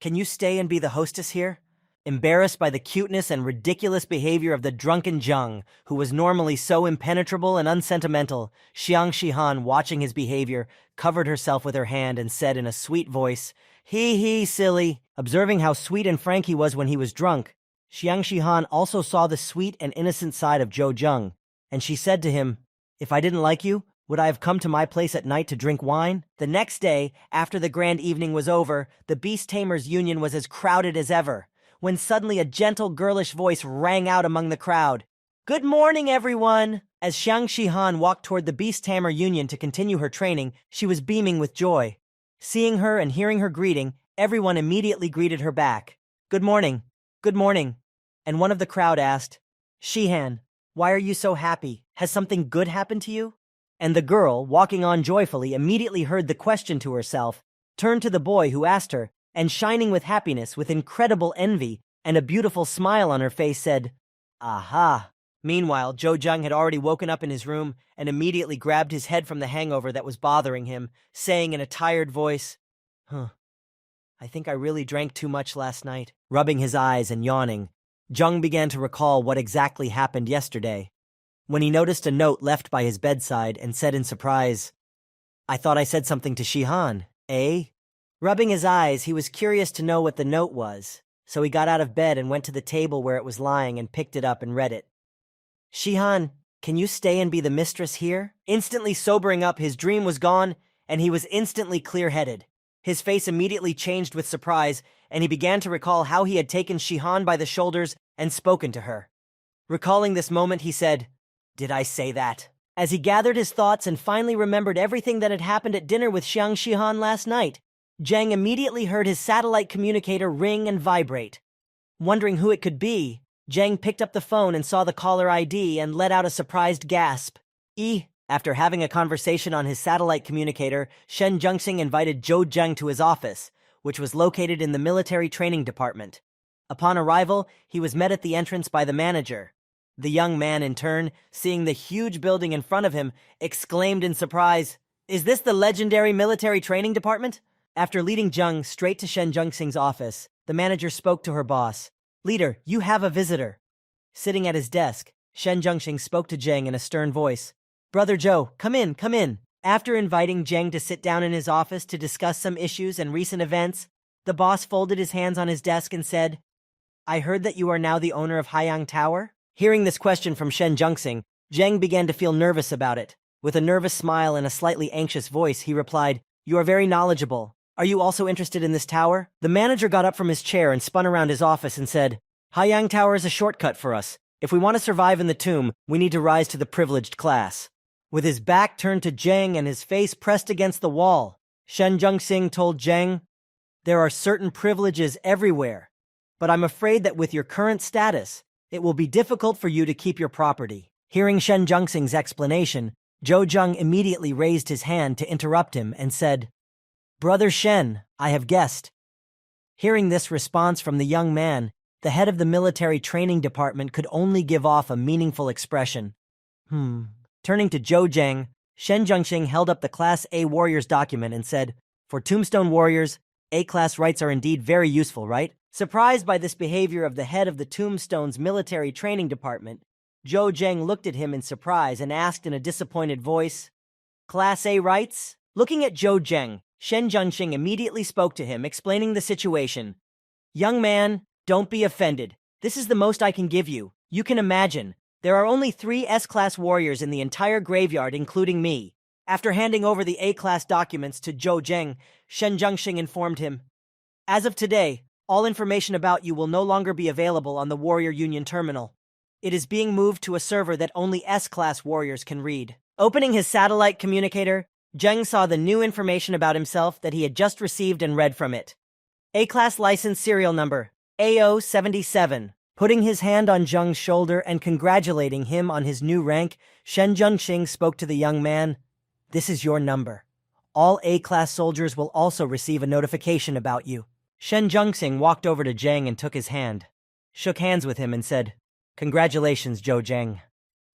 "Can you stay and be the hostess here?" Embarrassed by the cuteness and ridiculous behavior of the drunken Zheng, who was normally so impenetrable and unsentimental, Xiang Shihan, watching his behavior, covered herself with her hand and said in a sweet voice, "Hee, silly." Observing how sweet and frank he was when he was drunk, Xiang Shihan also saw the sweet and innocent side of Zhou Zheng, and she said to him, "If I didn't like you, would I have come to my place at night to drink wine?" The next day, after the grand evening was over, the Beast Tamers Union was as crowded as ever, when suddenly a gentle girlish voice rang out among the crowd. "Good morning, everyone!" As Xiang Shihan walked toward the Beast Tamer Union to continue her training, she was beaming with joy. Seeing her and hearing her greeting, everyone immediately greeted her back. "Good morning, good morning." And one of the crowd asked, "Shihan, why are you so happy? Has something good happened to you?" And the girl, walking on joyfully, immediately heard the question to herself, turned to the boy who asked her, and shining with happiness, with incredible envy, and a beautiful smile on her face, said, "Aha." Meanwhile, Zhou Zheng had already woken up in his room and immediately grabbed his head from the hangover that was bothering him, saying in a tired voice, I think I really drank too much last night." Rubbing his eyes and yawning, Zheng began to recall what exactly happened yesterday, when he noticed a note left by his bedside and said in surprise, "I thought I said something to Shihan, eh?" Rubbing his eyes, he was curious to know what the note was, so he got out of bed and went to the table where it was lying and picked it up and read it. "Shihan, can you stay and be the mistress here?" Instantly sobering up, his dream was gone, and he was instantly clear-headed. His face immediately changed with surprise, and he began to recall how he had taken Shihan by the shoulders and spoken to her. Recalling this moment, he said, "Did I say that?" As he gathered his thoughts and finally remembered everything that had happened at dinner with Xiang Shihan last night, Zheng immediately heard his satellite communicator ring and vibrate. Wondering who it could be, Zheng picked up the phone and saw the caller ID and let out a surprised gasp. After having a conversation on his satellite communicator, Shen Zhengxing invited Zhou Zheng to his office, which was located in the military training department. Upon arrival, he was met at the entrance by the manager. The young man, in turn, seeing the huge building in front of him, exclaimed in surprise, "Is this the legendary military training department?" After leading Zheng straight to Shen Zhengxing's office, the manager spoke to her boss. "Leader, you have a visitor." Sitting at his desk, Shen Zhengxing spoke to Zheng in a stern voice. "Brother Zhou, come in, come in." After inviting Zheng to sit down in his office to discuss some issues and recent events, the boss folded his hands on his desk and said, "I heard that you are now the owner of Haiyang Tower?" Hearing this question from Shen Zhengxing, Zheng began to feel nervous about it. With a nervous smile and a slightly anxious voice, he replied, "You are very knowledgeable. Are you also interested in this tower?" The manager got up from his chair and spun around his office and said, "Haiyang Tower is a shortcut for us. If we want to survive in the tomb, we need to rise to the privileged class." With his back turned to Zheng and his face pressed against the wall, Shen Zhengxing told Zheng, "There are certain privileges everywhere, but I'm afraid that with your current status, it will be difficult for you to keep your property." Hearing Shen Zhengxing's explanation, Zhou Zheng immediately raised his hand to interrupt him and said, "Brother Shen, I have guessed." Hearing this response from the young man, the head of the military training department could only give off a meaningful expression. Turning to Zhou Zheng, Shen Zhengxing held up the Class A Warriors document and said, "For Tombstone Warriors, A-class rights are indeed very useful, right?" Surprised by this behavior of the head of the Tombstone's military training department, Zhou Zheng looked at him in surprise and asked in a disappointed voice, "Class A rights?" Looking at Zhou Zheng, Shen Zhengxing immediately spoke to him, explaining the situation. "Young man, don't be offended. This is the most I can give you. You can imagine, there are only 3 S-class warriors in the entire graveyard, including me." After handing over the A-class documents to Zhou Zheng, Shen Zhengxing informed him, "As of today, all information about you will no longer be available on the Warrior Union terminal. It is being moved to a server that only S-class warriors can read." Opening his satellite communicator, Zheng saw the new information about himself that he had just received and read from it. A-class license serial number, AO77. Putting his hand on Zheng's shoulder and congratulating him on his new rank, Shen Zhengxing spoke to the young man, "This is your number. All A-class soldiers will also receive a notification about you." Shen Zhengxing walked over to Zheng and took his hand, shook hands with him and said, "Congratulations, Zhou Zheng.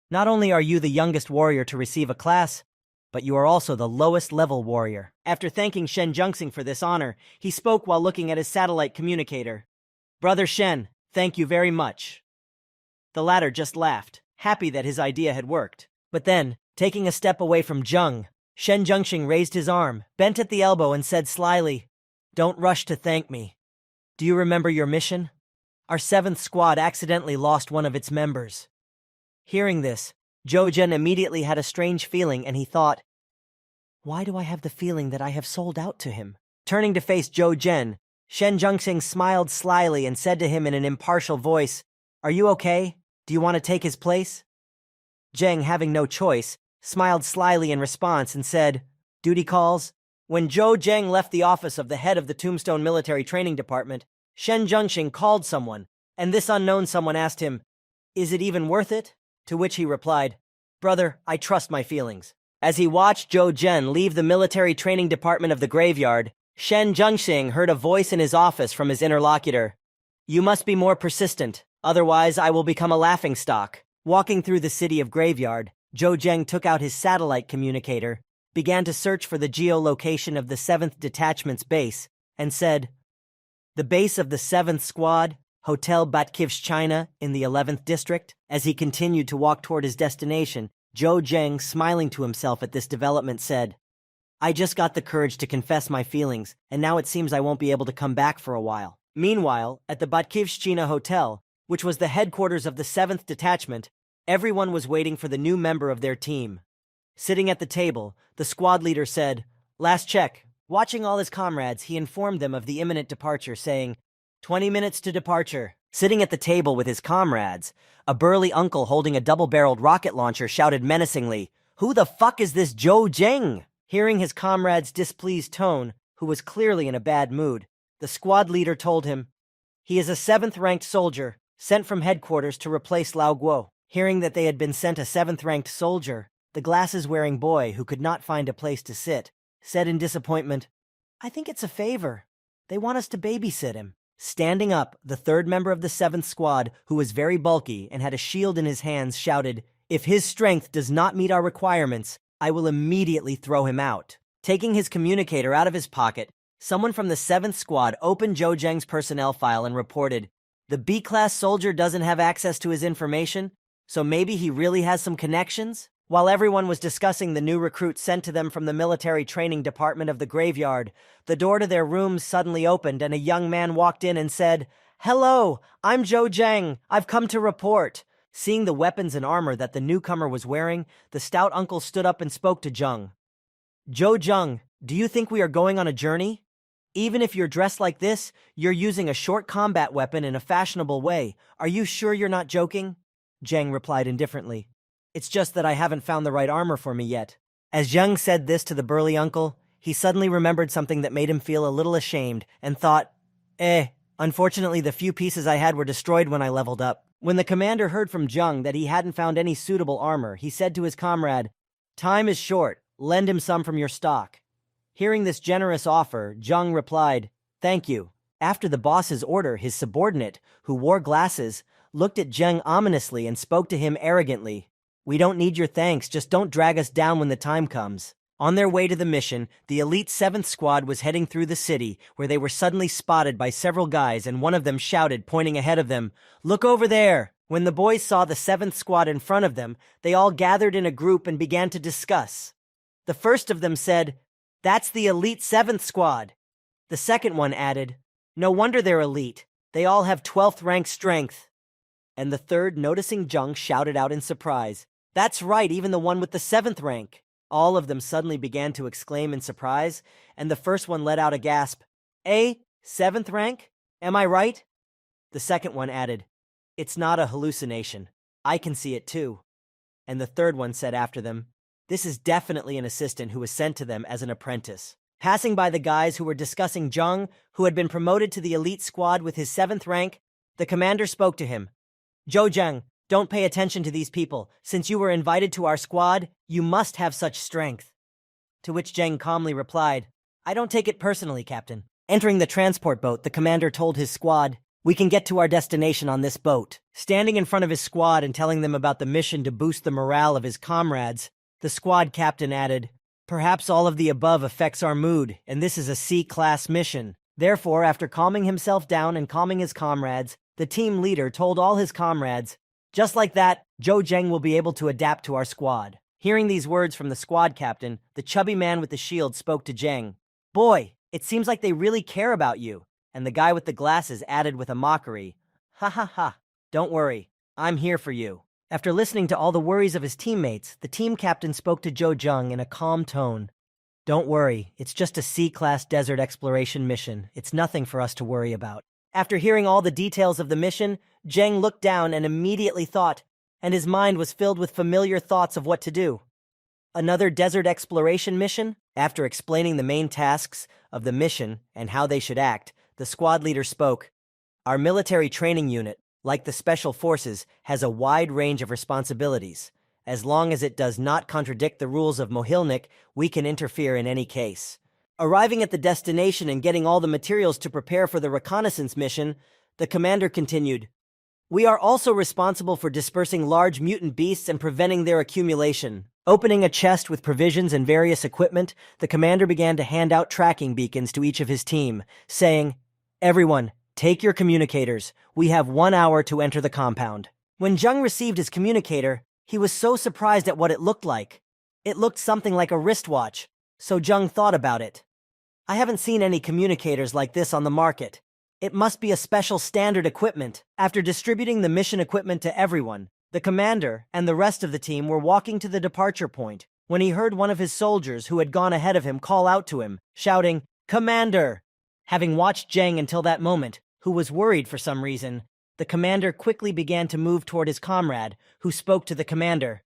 Not only are you the youngest warrior to receive a class, but you are also the lowest level warrior." After thanking Shen Zhengxing for this honor, he spoke while looking at his satellite communicator. "Brother Shen, thank you very much." The latter just laughed, happy that his idea had worked. But then, taking a step away from Zheng, Shen Zhengxing raised his arm, bent at the elbow and said slyly, "Don't rush to thank me. Do you remember your mission? Our 7th squad accidentally lost one of its members." Hearing this, Zhou Zhen immediately had a strange feeling and he thought, "Why do I have the feeling that I have sold out to him?" Turning to face Zhou Zhen, Shen Zhengxing smiled slyly and said to him in an impartial voice, "Are you okay? Do you want to take his place?" Zheng, having no choice, smiled slyly in response and said, "Duty calls." When Zhou Zheng left the office of the head of the Tombstone Military Training Department, Shen Zhengxing called someone, and this unknown someone asked him, "Is it even worth it?" To which he replied, "Brother, I trust my feelings." As he watched Zhou Zhen leave the military training department of the graveyard, Shen Zhengxing heard a voice in his office from his interlocutor. "You must be more persistent, otherwise I will become a laughingstock." Walking through the city of Graveyard, Zhou Zheng took out his satellite communicator, began to search for the geolocation of the 7th Detachment's base, and said, "The base of the 7th Squad, Hotel Batkiv's China, in the 11th District." As he continued to walk toward his destination, Zhou Zheng, smiling to himself at this development, said, "I just got the courage to confess my feelings, and now it seems I won't be able to come back for a while." Meanwhile, at the Batkiv's China Hotel, which was the headquarters of the 7th Detachment, everyone was waiting for the new member of their team. Sitting at the table, the squad leader said, "Last check." Watching all his comrades, he informed them of the imminent departure, saying, 20 minutes to departure." Sitting at the table with his comrades, a burly uncle holding a double-barreled rocket launcher shouted menacingly, "Who the fuck is this Zhou Zheng?" Hearing his comrade's displeased tone, who was clearly in a bad mood, the squad leader told him, "He is a 7th-ranked soldier, sent from headquarters to replace Lao Guo." Hearing that they had been sent a 7th-ranked soldier, the glasses-wearing boy, who could not find a place to sit, said in disappointment, "I think it's a favor. They want us to babysit him." Standing up, the 3rd member of the 7th Squad, who was very bulky and had a shield in his hands, shouted, "If his strength does not meet our requirements, I will immediately throw him out." Taking his communicator out of his pocket, someone from the 7th Squad opened Zhou Zheng's personnel file and reported, "The B-class soldier doesn't have access to his information, so maybe he really has some connections?" While everyone was discussing the new recruit sent to them from the military training department of the graveyard, the door to their rooms suddenly opened and a young man walked in and said, "Hello, I'm Zhou Zheng. I've come to report." Seeing the weapons and armor that the newcomer was wearing, the stout uncle stood up and spoke to Jung. Jung, do you think we are going on a journey? Even if you're dressed like this, you're using a short combat weapon in a fashionable way. Are you sure you're not joking? Jang replied indifferently. It's just that I haven't found the right armor for me yet. As Jung said this to the burly uncle, he suddenly remembered something that made him feel a little ashamed and thought, unfortunately the few pieces I had were destroyed when I leveled up. When the commander heard from Jung that he hadn't found any suitable armor, he said to his comrade, "Time is short, lend him some from your stock." Hearing this generous offer, Jung replied, "Thank you." After the boss's order, his subordinate, who wore glasses, looked at Jung ominously and spoke to him arrogantly. "We don't need your thanks, just don't drag us down when the time comes." On their way to the mission, the elite 7th squad was heading through the city, where they were suddenly spotted by several guys, and one of them shouted, pointing ahead of them, "Look over there!" When the boys saw the 7th squad in front of them, they all gathered in a group and began to discuss. The first of them said, "That's the elite 7th squad." The second one added, "No wonder they're elite. They all have 12th rank strength." And the third, noticing Jung, shouted out in surprise, "That's right, even the one with the 7th rank." All of them suddenly began to exclaim in surprise, and the first one let out a gasp. 7th rank? Am I right?" The second one added, "It's not a hallucination. I can see it too." And the third one said after them, "This is definitely an assistant who was sent to them as an apprentice." Passing by the guys who were discussing Jung, who had been promoted to the elite squad with his 7th rank, the commander spoke to him. "Jung, don't pay attention to these people. Since you were invited to our squad, you must have such strength." To which Jang calmly replied, "I don't take it personally, Captain." Entering the transport boat, the commander told his squad, "We can get to our destination on this boat." Standing in front of his squad and telling them about the mission to boost the morale of his comrades, the squad captain added, "Perhaps all of the above affects our mood, and this is a C-class mission." Therefore, after calming himself down and calming his comrades, the team leader told all his comrades, "Just like that, Jang will be able to adapt to our squad." Hearing these words from the squad captain, the chubby man with the shield spoke to Jang. "Boy, it seems like they really care about you." And the guy with the glasses added with a mockery, "Ha ha ha, don't worry, I'm here for you." After listening to all the worries of his teammates, the team captain spoke to Jung in a calm tone. "Don't worry, it's just a C-class desert exploration mission. It's nothing for us to worry about." After hearing all the details of the mission, Jang looked down and immediately thought, and his mind was filled with familiar thoughts of what to do. Another desert exploration mission? After explaining the main tasks of the mission and how they should act, the squad leader spoke. "Our military training unit, like the Special Forces, has a wide range of responsibilities. As long as it does not contradict the rules of Mohilnik, we can interfere in any case." Arriving at the destination and getting all the materials to prepare for the reconnaissance mission, the commander continued, "We are also responsible for dispersing large mutant beasts and preventing their accumulation." Opening a chest with provisions and various equipment, the commander began to hand out tracking beacons to each of his team, saying, "Everyone, take your communicators. We have 1 hour to enter the compound." When Jung received his communicator, he was so surprised at what it looked like. It looked something like a wristwatch, so Jung thought about it. "I haven't seen any communicators like this on the market. It must be a special standard equipment." After distributing the mission equipment to everyone, the commander and the rest of the team were walking to the departure point when he heard one of his soldiers who had gone ahead of him call out to him, shouting, "Commander!" Having watched Jang until that moment, who was worried for some reason, the commander quickly began to move toward his comrade, who spoke to the commander.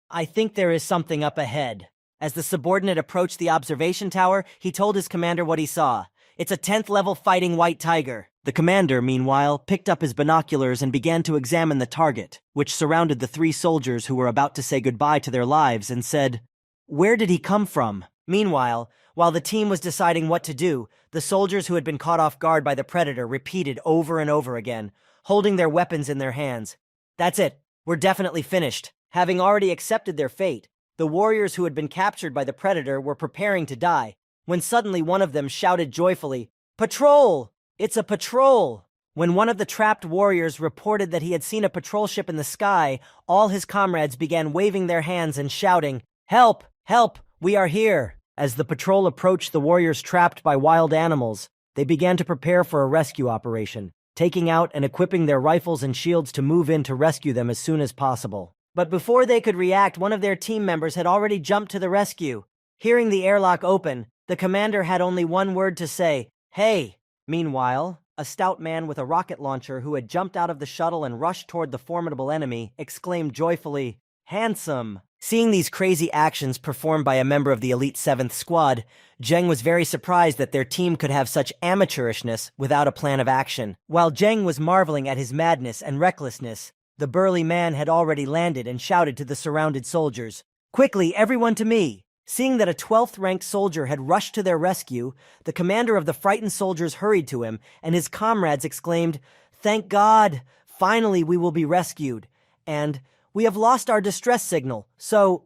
"I think there is something up ahead." As the subordinate approached the observation tower, he told his commander what he saw. "It's a 10th level fighting white tiger." The commander, meanwhile, picked up his binoculars and began to examine the target, which surrounded the 3 soldiers who were about to say goodbye to their lives, and said, "Where did he come from?" Meanwhile, while the team was deciding what to do, the soldiers who had been caught off guard by the predator repeated over and over again, holding their weapons in their hands, "That's it, we're definitely finished." Having already accepted their fate, the warriors who had been captured by the predator were preparing to die, when suddenly one of them shouted joyfully, "Patrol! It's a patrol!" When one of the trapped warriors reported that he had seen a patrol ship in the sky, all his comrades began waving their hands and shouting, "Help! Help! We are here!" As the patrol approached the warriors trapped by wild animals, they began to prepare for a rescue operation. taking out and equipping their rifles and shields to move in to rescue them as soon as possible. But before they could react, one of their team members had already jumped to the rescue. Hearing the airlock open, the commander had only one word to say, "Hey!" Meanwhile, a stout man with a rocket launcher who had jumped out of the shuttle and rushed toward the formidable enemy exclaimed joyfully, "Handsome!" Seeing these crazy actions performed by a member of the elite 7th Squad, Zheng was very surprised that their team could have such amateurishness without a plan of action. While Zheng was marveling at his madness and recklessness, the burly man had already landed and shouted to the surrounded soldiers, "Quickly, everyone to me!" Seeing that a 12th-ranked soldier had rushed to their rescue, the commander of the frightened soldiers hurried to him, and his comrades exclaimed, "Thank God! Finally we will be rescued!" And, "We have lost our distress signal, so,"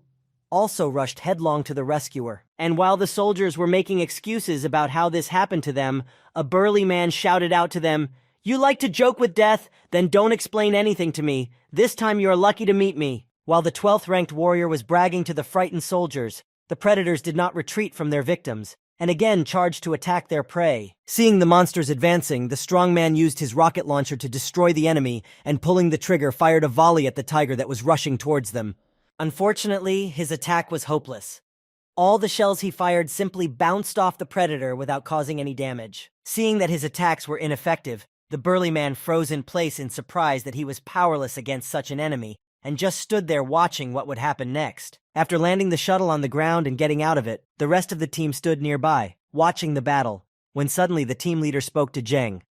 also rushed headlong to the rescuer. And while the soldiers were making excuses about how this happened to them, a burly man shouted out to them, "You like to joke with death? Then don't explain anything to me. This time you are lucky to meet me." While the 12th-ranked warrior was bragging to the frightened soldiers, the predators did not retreat from their victims, and again charged to attack their prey. Seeing the monsters advancing, the strong man used his rocket launcher to destroy the enemy, and pulling the trigger, fired a volley at the tiger that was rushing towards them. Unfortunately, his attack was hopeless. All the shells he fired simply bounced off the predator without causing any damage. Seeing that his attacks were ineffective, the burly man froze in place in surprise that he was powerless against such an enemy, and just stood there watching what would happen next. After landing the shuttle on the ground and getting out of it, the rest of the team stood nearby, watching the battle, when suddenly the team leader spoke to Zheng.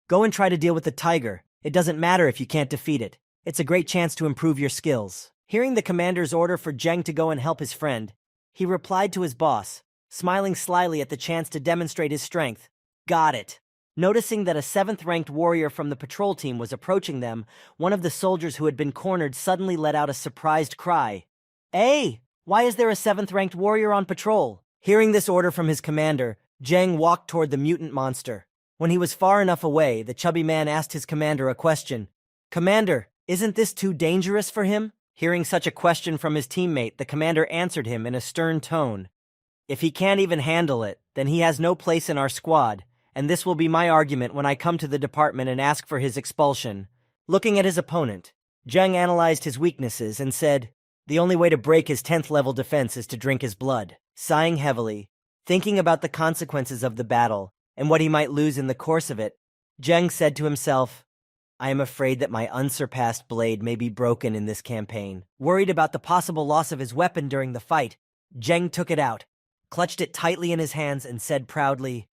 "Go and try to deal with the tiger. It doesn't matter if you can't defeat it. It's a great chance to improve your skills." Hearing the commander's order for Zheng to go and help his friend, he replied to his boss, smiling slyly at the chance to demonstrate his strength, "Got it." Noticing that a 7th-ranked warrior from the patrol team was approaching them, one of the soldiers who had been cornered suddenly let out a surprised cry. "Hey! Why is there a 7th-ranked warrior on patrol?" Hearing this order from his commander, Zheng walked toward the mutant monster. When he was far enough away, the chubby man asked his commander a question. "Commander, isn't this too dangerous for him?" Hearing such a question from his teammate, the commander answered him in a stern tone. "If he can't even handle it, then he has no place in our squad, and this will be my argument when I come to the department and ask for his expulsion." Looking at his opponent, Zheng analyzed his weaknesses and said, "The only way to break his 10th-level defense is to drink his blood." Sighing heavily, thinking about the consequences of the battle and what he might lose in the course of it, Zheng said to himself, "I am afraid that my unsurpassed blade may be broken in this campaign." Worried about the possible loss of his weapon during the fight, Zheng took it out, clutched it tightly in his hands, and said proudly,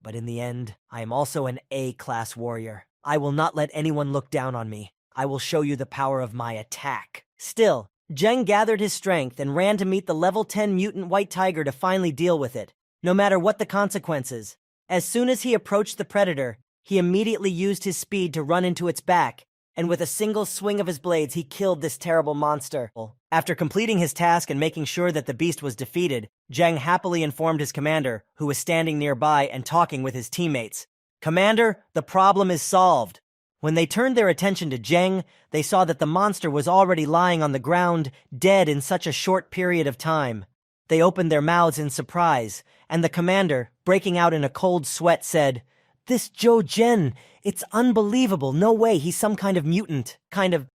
"But in the end, I am also an A-class warrior. I will not let anyone look down on me. I will show you the power of my attack." Still, Zheng gathered his strength and ran to meet the level 10 mutant white tiger to finally deal with it, no matter what the consequences. As soon as he approached the predator, he immediately used his speed to run into its back, and with a single swing of his blades, he killed this terrible monster. After completing his task and making sure that the beast was defeated, Zheng happily informed his commander, who was standing nearby and talking with his teammates. "Commander, the problem is solved." When they turned their attention to Zheng, they saw that the monster was already lying on the ground, dead in such a short period of time. They opened their mouths in surprise, and the commander, breaking out in a cold sweat, said, "This Zhou Zhen, it's unbelievable. No way, he's some kind of mutant."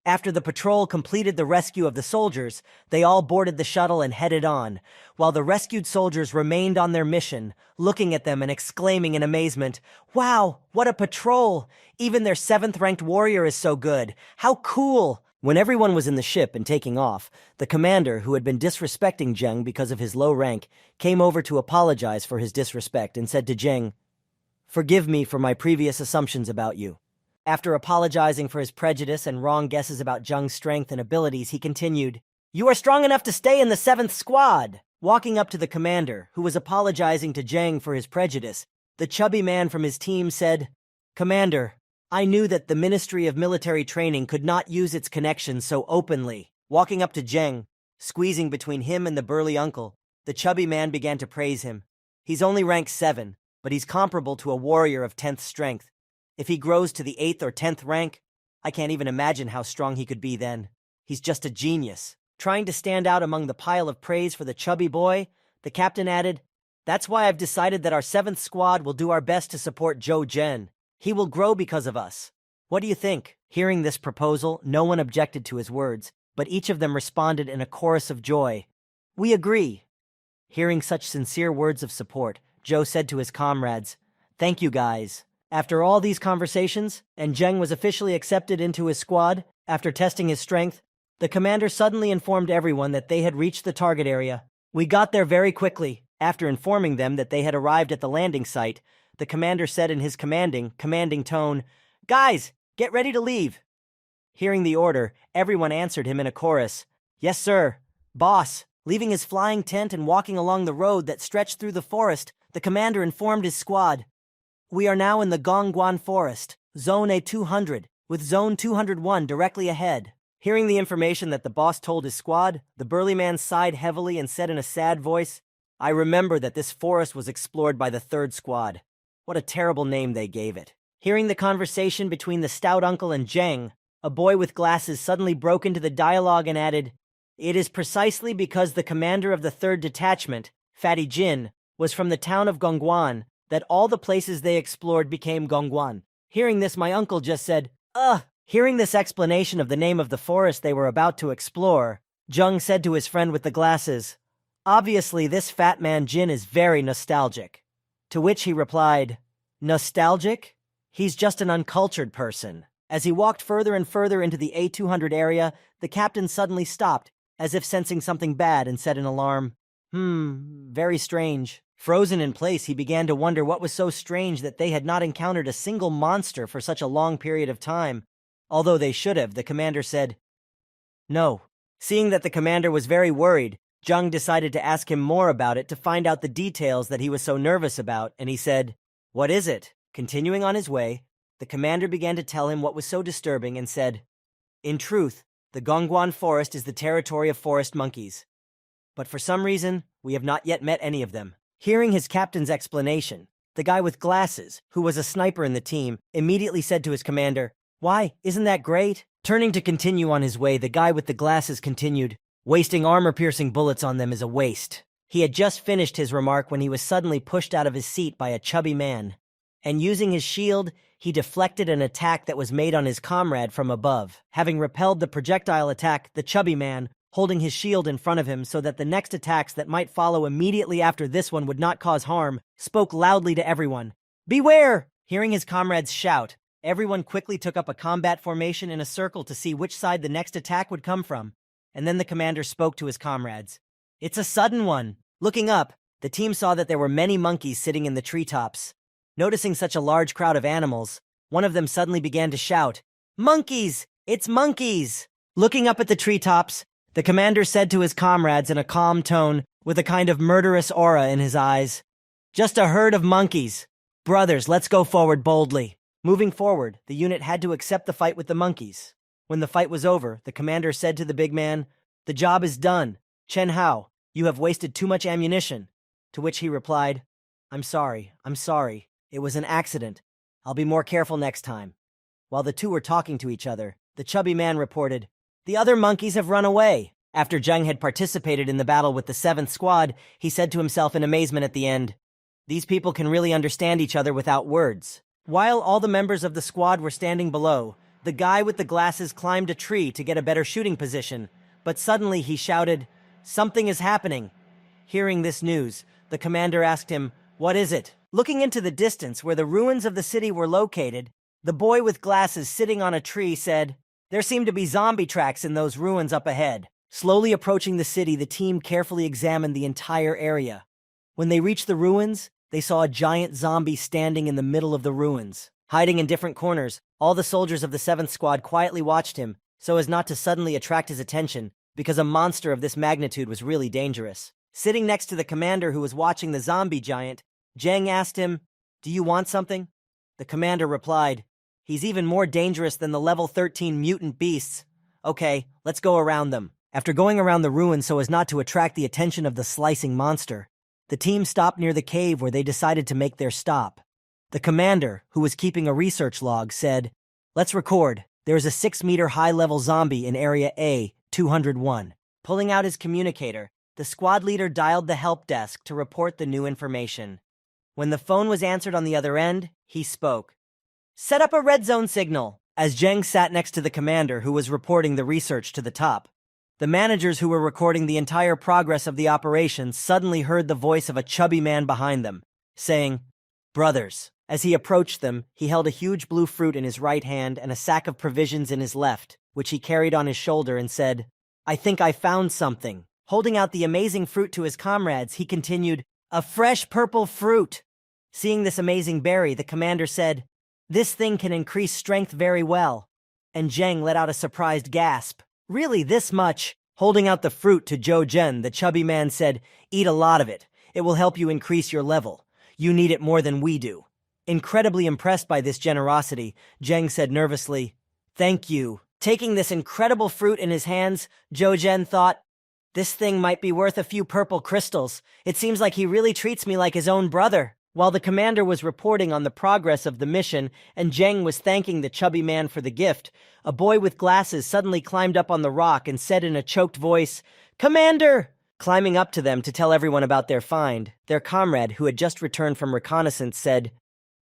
After the patrol completed the rescue of the soldiers, they all boarded the shuttle and headed on, while the rescued soldiers remained on their mission, looking at them and exclaiming in amazement, "Wow, what a patrol! Even their 7th-ranked warrior is so good. How cool!" When everyone was in the ship and taking off, the commander, who had been disrespecting Zheng because of his low rank, came over to apologize for his disrespect and said to Zheng, "Forgive me for my previous assumptions about you." After apologizing for his prejudice and wrong guesses about Zheng's strength and abilities, he continued, "You are strong enough to stay in the 7th Squad." Walking up to the commander, who was apologizing to Zheng for his prejudice, the chubby man from his team said, "Commander, I knew that the Ministry of Military Training could not use its connections so openly." Walking up to Zheng, squeezing between him and the burly uncle, the chubby man began to praise him. "He's only rank 7, but he's comparable to a warrior of 10th strength. If he grows to the 8th or 10th rank, I can't even imagine how strong he could be then. He's just a genius." Trying to stand out among the pile of praise for the chubby boy, the captain added, "That's why I've decided that our 7th Squad will do our best to support Zhou Zhen. He will grow because of us." What do you think? Hearing this proposal, no one objected to his words, but each of them responded in a chorus of joy. We agree. Hearing such sincere words of support, Joe said to his comrades, Thank you, guys. After all these conversations, and Zheng was officially accepted into his squad, after testing his strength, the commander suddenly informed everyone that they had reached the target area. We got there very quickly. After informing them that they had arrived at the landing site, the commander said in his commanding tone, Guys, get ready to leave. Hearing the order, everyone answered him in a chorus. Yes, sir. Boss. Leaving his flying tent and walking along the road that stretched through the forest, the commander informed his squad. We are now in the Gongguan Forest, Zone A200, with Zone 201 directly ahead. Hearing the information that the boss told his squad, the burly man sighed heavily and said in a sad voice, I remember that this forest was explored by the 3rd Squad. What a terrible name they gave it. Hearing the conversation between the stout uncle and Zheng, a boy with glasses suddenly broke into the dialogue and added, It is precisely because the commander of the 3rd Detachment, Fatty Jin, was from the town of Gongguan that all the places they explored became Gongguan. Hearing this, my uncle just said, Ugh! Hearing this explanation of the name of the forest they were about to explore, Zheng said to his friend with the glasses, Obviously, this fat man Jin is very nostalgic. To which he replied, Nostalgic? He's just an uncultured person. As he walked further and further into the A200 area, the captain suddenly stopped, as if sensing something bad, and said in alarm, Very strange. Frozen in place, he began to wonder what was so strange that they had not encountered a single monster for such a long period of time. Although they should have, the commander said, No. Seeing that the commander was very worried, Zheng decided to ask him more about it to find out the details that he was so nervous about, and he said, What is it? Continuing on his way, the commander began to tell him what was so disturbing and said, In truth, the Gongguan Forest is the territory of forest monkeys. But for some reason, we have not yet met any of them. Hearing his captain's explanation, the guy with glasses, who was a sniper in the team, immediately said to his commander, Why, isn't that great? Turning to continue on his way, the guy with the glasses continued, Wasting armor-piercing bullets on them is a waste. He had just finished his remark when he was suddenly pushed out of his seat by a chubby man. And using his shield, he deflected an attack that was made on his comrade from above. Having repelled the projectile attack, the chubby man, holding his shield in front of him so that the next attacks that might follow immediately after this one would not cause harm, spoke loudly to everyone. Beware! Hearing his comrades shout, everyone quickly took up a combat formation in a circle to see which side the next attack would come from. And then the commander spoke to his comrades. It's a sudden one. Looking up, the team saw that there were many monkeys sitting in the treetops. Noticing such a large crowd of animals, one of them suddenly began to shout, Monkeys! It's monkeys! Looking up at the treetops, the commander said to his comrades in a calm tone, with a kind of murderous aura in his eyes, Just a herd of monkeys. Brothers, let's go forward boldly. Moving forward, the unit had to accept the fight with the monkeys. When the fight was over, the commander said to the big man, The job is done. Chen Hao, you have wasted too much ammunition. To which he replied, I'm sorry. It was an accident. I'll be more careful next time. While the two were talking to each other, the chubby man reported, The other monkeys have run away. After Zheng had participated in the battle with the 7th Squad, he said to himself in amazement at the end, These people can really understand each other without words. While all the members of the squad were standing below, the guy with the glasses climbed a tree to get a better shooting position, but suddenly he shouted, Something is happening. Hearing this news, the commander asked him, What is it? Looking into the distance where the ruins of the city were located, the boy with glasses sitting on a tree said, There seem to be zombie tracks in those ruins up ahead. Slowly approaching the city, the team carefully examined the entire area. When they reached the ruins, they saw a giant zombie standing in the middle of the ruins. Hiding in different corners, all the soldiers of the 7th Squad quietly watched him so as not to suddenly attract his attention, because a monster of this magnitude was really dangerous. Sitting next to the commander who was watching the zombie giant, Zheng asked him, Do you want something? The commander replied, He's even more dangerous than the level 13 mutant beasts. Okay, let's go around them. After going around the ruins so as not to attract the attention of the slicing monster, the team stopped near the cave where they decided to make their stop. The commander, who was keeping a research log, said, Let's record. There is a 6-meter high-level zombie in Area A201. Pulling out his communicator, the squad leader dialed the help desk to report the new information. When the phone was answered on the other end, he spoke. Set up a red zone signal. As Zheng sat next to the commander who was reporting the research to the top, the managers who were recording the entire progress of the operation suddenly heard the voice of a chubby man behind them, saying, "Brothers." As he approached them, he held a huge blue fruit in his right hand and a sack of provisions in his left, which he carried on his shoulder, and said, "I think I found something." Holding out the amazing fruit to his comrades, he continued, "A fresh purple fruit." Seeing this amazing berry, the commander said, "This thing can increase strength very well." And Zheng let out a surprised gasp. "Really, this much?" Holding out the fruit to Zhou Zhen, the chubby man said, "Eat a lot of it. It will help you increase your level. You need it more than we do." Incredibly impressed by this generosity, Zheng said nervously, "Thank you." Taking this incredible fruit in his hands, Zhou Zhen thought, "This thing might be worth a few purple crystals. It seems like he really treats me like his own brother." While the commander was reporting on the progress of the mission and Zheng was thanking the chubby man for the gift, a boy with glasses suddenly climbed up on the rock and said in a choked voice, "Commander!" Climbing up to them to tell everyone about their find, their comrade, who had just returned from reconnaissance, said,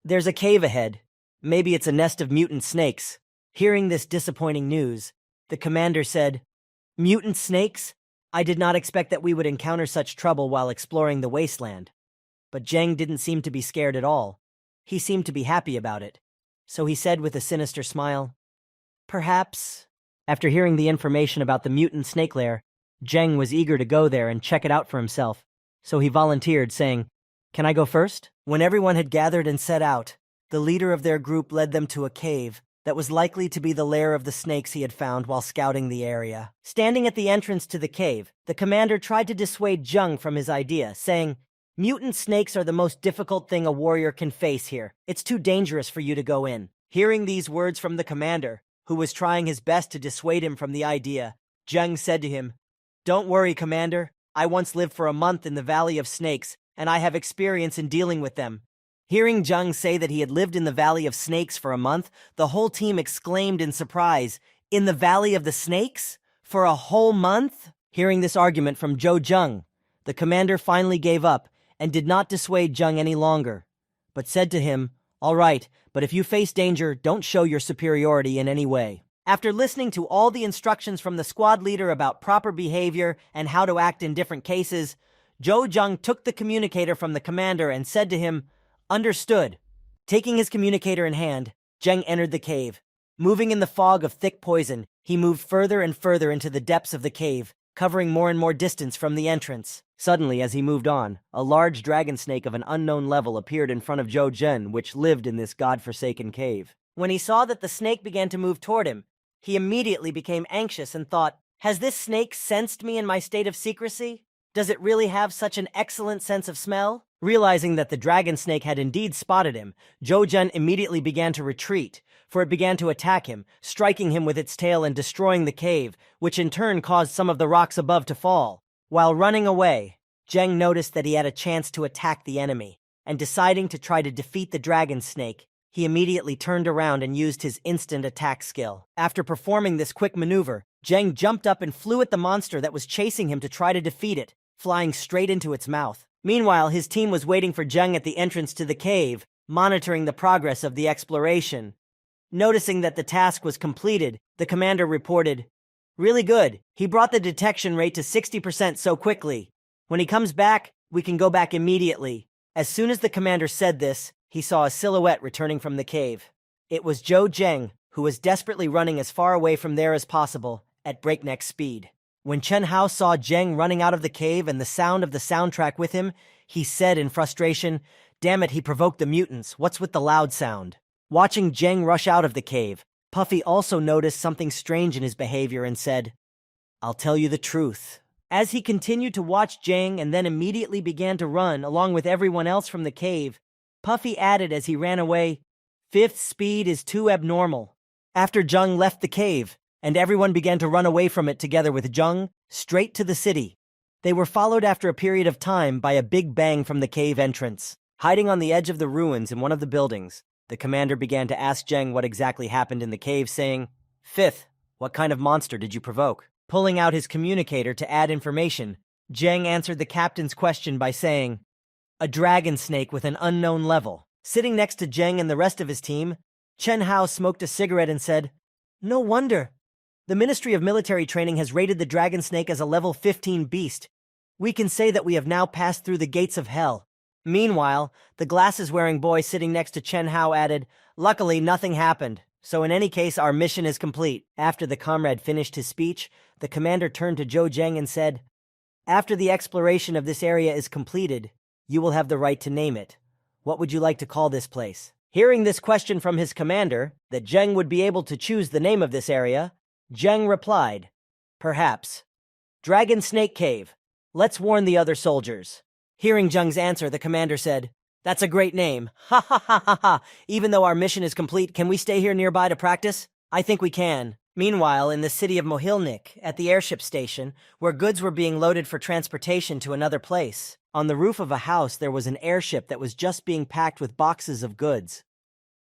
"There's a cave ahead. Maybe it's a nest of mutant snakes." Hearing this disappointing news, the commander said, "Mutant snakes? I did not expect that we would encounter such trouble while exploring the wasteland." But Zheng didn't seem to be scared at all. He seemed to be happy about it. So he said with a sinister smile, "Perhaps." After hearing the information about the mutant snake lair, Zheng was eager to go there and check it out for himself. So he volunteered, saying, "Can I go first?" When everyone had gathered and set out, the leader of their group led them to a cave that was likely to be the lair of the snakes he had found while scouting the area. Standing at the entrance to the cave, the commander tried to dissuade Zheng from his idea, saying, "Mutant snakes are the most difficult thing a warrior can face here. It's too dangerous for you to go in." Hearing these words from the commander, who was trying his best to dissuade him from the idea, Zheng said to him, "Don't worry, Commander. I once lived for a month in the Valley of Snakes, and I have experience in dealing with them." Hearing Zheng say that he had lived in the Valley of Snakes for a month, the whole team exclaimed in surprise, "In the Valley of the Snakes? For a whole month?" Hearing this argument from Zhou Zheng, the commander finally gave up and did not dissuade Zheng any longer, but said to him, "All right, but if you face danger, don't show your superiority in any way." After listening to all the instructions from the squad leader about proper behavior and how to act in different cases, Zhou Zheng took the communicator from the commander and said to him, "Understood." Taking his communicator in hand, Zheng entered the cave. Moving in the fog of thick poison, he moved further and further into the depths of the cave, covering more and more distance from the entrance. Suddenly, as he moved on, a large dragon snake of an unknown level appeared in front of Zhou Zhen, which lived in this god-forsaken cave. When he saw that the snake began to move toward him, he immediately became anxious and thought, "Has this snake sensed me in my state of secrecy? Does it really have such an excellent sense of smell?" Realizing that the dragon snake had indeed spotted him, Zhou Zhen immediately began to retreat, for it began to attack him, striking him with its tail and destroying the cave, which in turn caused some of the rocks above to fall. While running away, Zheng noticed that he had a chance to attack the enemy, and deciding to try to defeat the dragon snake, he immediately turned around and used his instant attack skill. After performing this quick maneuver, Zheng jumped up and flew at the monster that was chasing him to try to defeat it, flying straight into its mouth. Meanwhile, his team was waiting for Zheng at the entrance to the cave, monitoring the progress of the exploration. Noticing that the task was completed, the commander reported, "Really good. He brought the detection rate to 60% so quickly. When he comes back, we can go back immediately." As soon as the commander said this, he saw a silhouette returning from the cave. It was Zhou Zheng, who was desperately running as far away from there as possible, at breakneck speed. When Chen Hao saw Zheng running out of the cave and the sound of the soundtrack with him, he said in frustration, "Damn it, he provoked the mutants. What's with the loud sound?" Watching Zheng rush out of the cave, Puffy also noticed something strange in his behavior and said, "I'll tell you the truth." As he continued to watch Zheng and then immediately began to run along with everyone else from the cave, Puffy added as he ran away, "Fifth speed is too abnormal." After Zheng left the cave, and everyone began to run away from it together with Zheng, straight to the city. They were followed after a period of time by a big bang from the cave entrance. Hiding on the edge of the ruins in one of the buildings, the commander began to ask Zheng what exactly happened in the cave, saying, "Fifth, what kind of monster did you provoke?" Pulling out his communicator to add information, Zheng answered the captain's question by saying, "A dragon snake with an unknown level." Sitting next to Zheng and the rest of his team, Chen Hao smoked a cigarette and said, "No wonder. The Ministry of Military Training has rated the dragon snake as a level 15 beast. We can say that we have now passed through the gates of hell." Meanwhile, the glasses-wearing boy sitting next to Chen Hao added, "Luckily, nothing happened. So in any case, our mission is complete." After the comrade finished his speech, the commander turned to Zhou Zheng and said, "After the exploration of this area is completed, you will have the right to name it. What would you like to call this place?" Hearing this question from his commander, that Zheng would be able to choose the name of this area, Zheng replied, "Perhaps. Dragon Snake Cave. Let's warn the other soldiers." Hearing Zheng's answer, the commander said, "That's a great name. Ha ha ha ha ha. Even though our mission is complete, can we stay here nearby to practice?" "I think we can." Meanwhile, in the city of Mohilnik, at the airship station, where goods were being loaded for transportation to another place, on the roof of a house there was an airship that was just being packed with boxes of goods.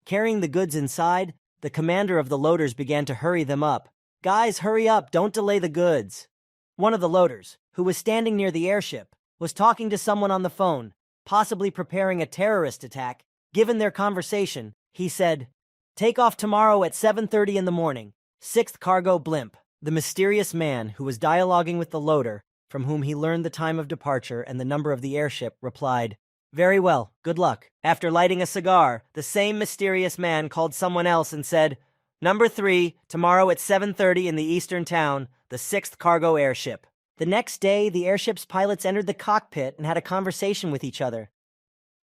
Carrying the goods inside, the commander of the loaders began to hurry them up. "Guys, hurry up, don't delay the goods." One of the loaders, who was standing near the airship, was talking to someone on the phone, possibly preparing a terrorist attack. Given their conversation, he said, "Take off tomorrow at 7:30 in the morning. 6th cargo blimp." The mysterious man, who was dialoguing with the loader, from whom he learned the time of departure and the number of the airship, replied, "Very well, good luck." After lighting a cigar, the same mysterious man called someone else and said, "Number 3, tomorrow at 7:30 in the eastern town, the 6th cargo airship." The next day, the airship's pilots entered the cockpit and had a conversation with each other.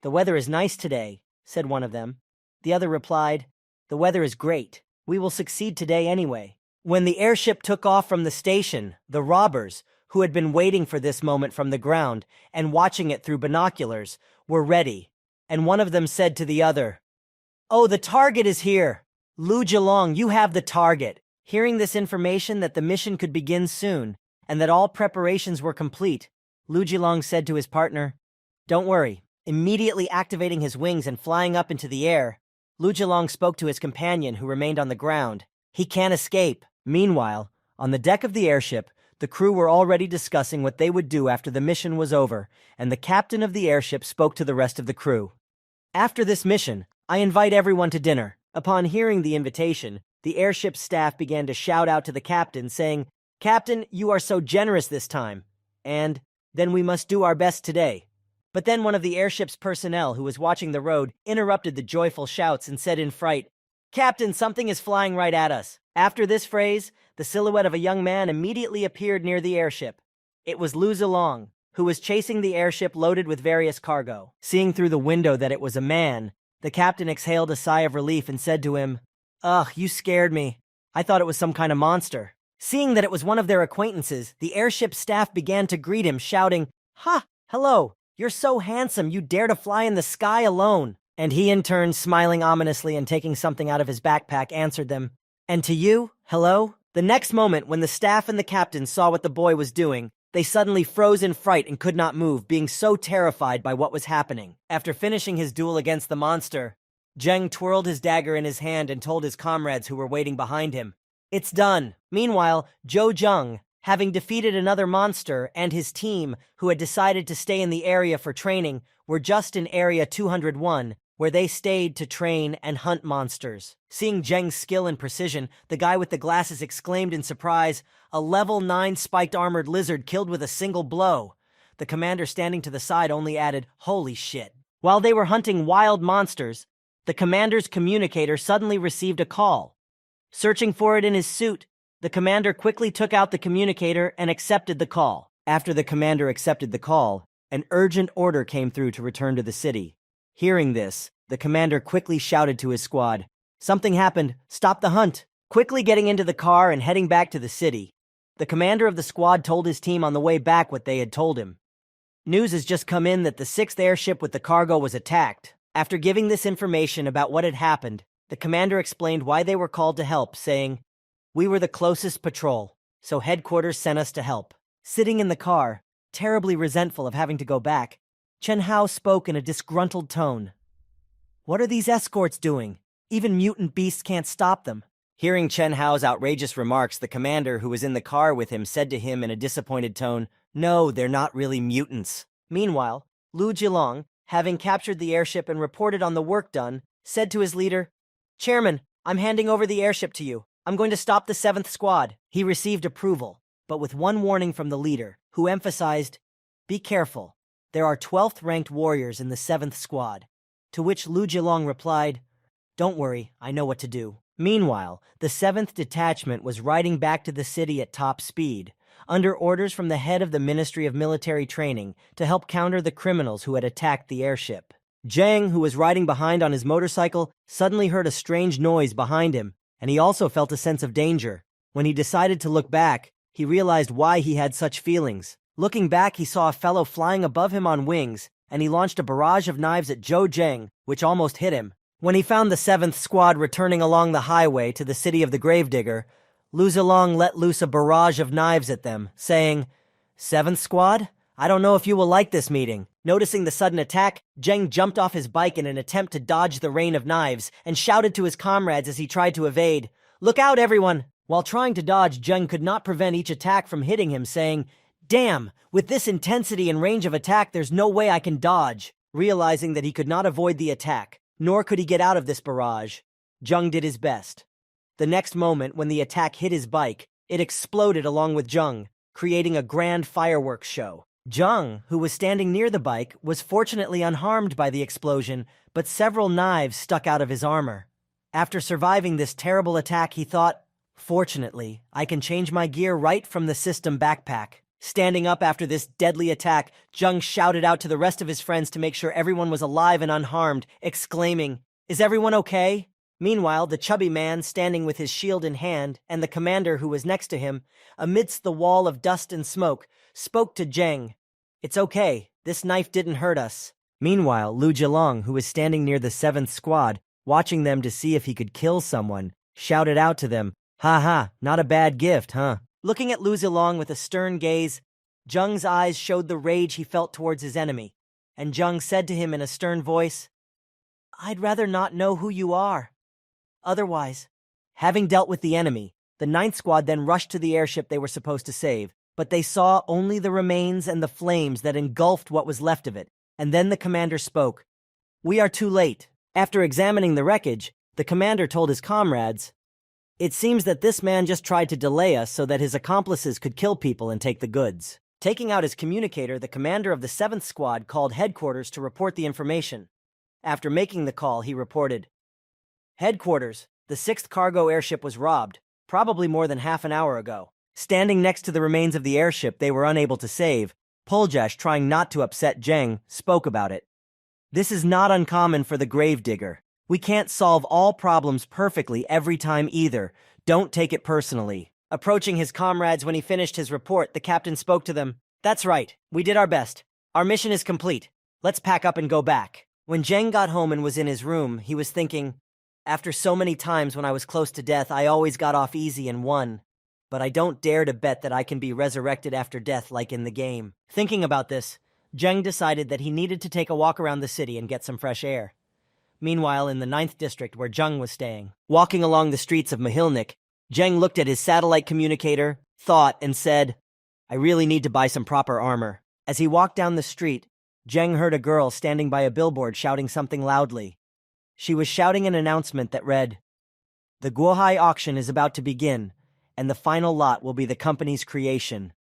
"The weather is nice today," said one of them. The other replied, "The weather is great. We will succeed today anyway." When the airship took off from the station, the robbers, who had been waiting for this moment from the ground and watching it through binoculars, were ready, and one of them said to the other, "Oh, the target is here! Lu Zhilong, you have the target." Hearing this information that the mission could begin soon, and that all preparations were complete, Lu Zhilong said to his partner, "Don't worry." Immediately activating his wings and flying up into the air, Lu Zhilong spoke to his companion, who remained on the ground. "He can't escape." Meanwhile, on the deck of the airship, the crew were already discussing what they would do after the mission was over, and the captain of the airship spoke to the rest of the crew. "After this mission, I invite everyone to dinner." Upon hearing the invitation, the airship staff began to shout out to the captain, saying, "Captain, you are so generous this time. And then we must do our best today." But then one of the airship's personnel, who was watching the road, interrupted the joyful shouts and said in fright, "Captain, something is flying right at us." After this phrase, the silhouette of a young man immediately appeared near the airship. It was Lu Zilong, who was chasing the airship loaded with various cargo. Seeing through the window that it was a man, the captain exhaled a sigh of relief and said to him, "Ugh, you scared me. I thought it was some kind of monster." Seeing that it was one of their acquaintances, the airship staff began to greet him, shouting, "Ha! Hello! You're so handsome, you dare to fly in the sky alone." And he in turn, smiling ominously and taking something out of his backpack, answered them, "And to you, hello?" The next moment, when the staff and the captain saw what the boy was doing, they suddenly froze in fright and could not move, being so terrified by what was happening. After finishing his duel against the monster, Zheng twirled his dagger in his hand and told his comrades who were waiting behind him, "It's done." Meanwhile, Zhou Zheng, having defeated another monster, and his team, who had decided to stay in the area for training, were just in Area 201, where they stayed to train and hunt monsters. Seeing Zheng's skill and precision, the guy with the glasses exclaimed in surprise, "A level 9 spiked armored lizard killed with a single blow." The commander standing to the side only added, "Holy shit." While they were hunting wild monsters, the commander's communicator suddenly received a call. Searching for it in his suit, the commander quickly took out the communicator and accepted the call. After the commander accepted the call, an urgent order came through to return to the city. Hearing this, the commander quickly shouted to his squad, "Something happened, stop the hunt." Quickly getting into the car and heading back to the city, the commander of the squad told his team on the way back what they had told him. News has just come in that the 6th airship with the cargo was attacked. After giving this information about what had happened, the commander explained why they were called to help, saying, "We were the closest patrol, so headquarters sent us to help." Sitting in the car, terribly resentful of having to go back, Chen Hao spoke in a disgruntled tone. "What are these escorts doing? Even mutant beasts can't stop them." Hearing Chen Hao's outrageous remarks, the commander, who was in the car with him, said to him in a disappointed tone, "No, they're not really mutants." Meanwhile, Lu Zhilong, having captured the airship and reported on the work done, said to his leader, "Chairman, I'm handing over the airship to you. I'm going to stop the 7th Squad. He received approval, but with one warning from the leader, who emphasized, be careful. There are 12th ranked warriors in the 7th Squad. To which Lu Jilong replied, don't worry, I know what to do. Meanwhile, the 7th Detachment was riding back to the city at top speed, under orders from the head of the Ministry of Military Training to help counter the criminals who had attacked the airship. Zhang, who was riding behind on his motorcycle, suddenly heard a strange noise behind him, and he also felt a sense of danger. When he decided to look back, he realized why he had such feelings. Looking back, he saw a fellow flying above him on wings, and he launched a barrage of knives at Zhou Zheng, which almost hit him. When he found the 7th Squad returning along the highway to the city of the Gravedigger, Lu Zilong let loose a barrage of knives at them, saying, 7th Squad? I don't know if you will like this meeting. Noticing the sudden attack, Zheng jumped off his bike in an attempt to dodge the rain of knives and shouted to his comrades as he tried to evade, look out, everyone! While trying to dodge, Zheng could not prevent each attack from hitting him, saying, damn, with this intensity and range of attack, there's no way I can dodge. Realizing that he could not avoid the attack, nor could he get out of this barrage, Zheng did his best. The next moment, when the attack hit his bike, it exploded along with Zheng, creating a grand fireworks show. Zheng, who was standing near the bike, was fortunately unharmed by the explosion, but several knives stuck out of his armor. After surviving this terrible attack, he thought, fortunately, I can change my gear right from the system backpack. Standing up after this deadly attack, Zheng shouted out to the rest of his friends to make sure everyone was alive and unharmed, exclaiming, is everyone okay? Meanwhile, the chubby man, standing with his shield in hand, and the commander who was next to him, amidst the wall of dust and smoke, spoke to Zheng. It's okay, this knife didn't hurt us. Meanwhile, Lu Jilong, who was standing near the 7th Squad, watching them to see if he could kill someone, shouted out to them, ha ha, not a bad gift, huh? Looking at Lu Zilong with a stern gaze, Zheng's eyes showed the rage he felt towards his enemy, and Zheng said to him in a stern voice, I'd rather not know who you are. Otherwise, having dealt with the enemy, the 9th Squad then rushed to the airship they were supposed to save, but they saw only the remains and the flames that engulfed what was left of it, and then the commander spoke. We are too late. After examining the wreckage, the commander told his comrades, it seems that this man just tried to delay us so that his accomplices could kill people and take the goods. Taking out his communicator, the commander of the 7th Squad called headquarters to report the information. After making the call, he reported, Headquarters, the 6th cargo airship was robbed, probably more than half an hour ago. Standing next to the remains of the airship they were unable to save, Poljash, trying not to upset Zheng, spoke about it. This is not uncommon for the Gravedigger. We can't solve all problems perfectly every time either. Don't take it personally. Approaching his comrades when he finished his report, the captain spoke to them. That's right. We did our best. Our mission is complete. Let's pack up and go back. When Zheng got home and was in his room, he was thinking, after so many times when I was close to death, I always got off easy and won. But I don't dare to bet that I can be resurrected after death like in the game. Thinking about this, Zheng decided that he needed to take a walk around the city and get some fresh air. Meanwhile, in the 9th district where Zheng was staying, walking along the streets of Mahilnik, Zheng looked at his satellite communicator, thought, and said, I really need to buy some proper armor. As he walked down the street, Zheng heard a girl standing by a billboard shouting something loudly. She was shouting an announcement that read, the Guohai auction is about to begin, and the final lot will be the company's creation.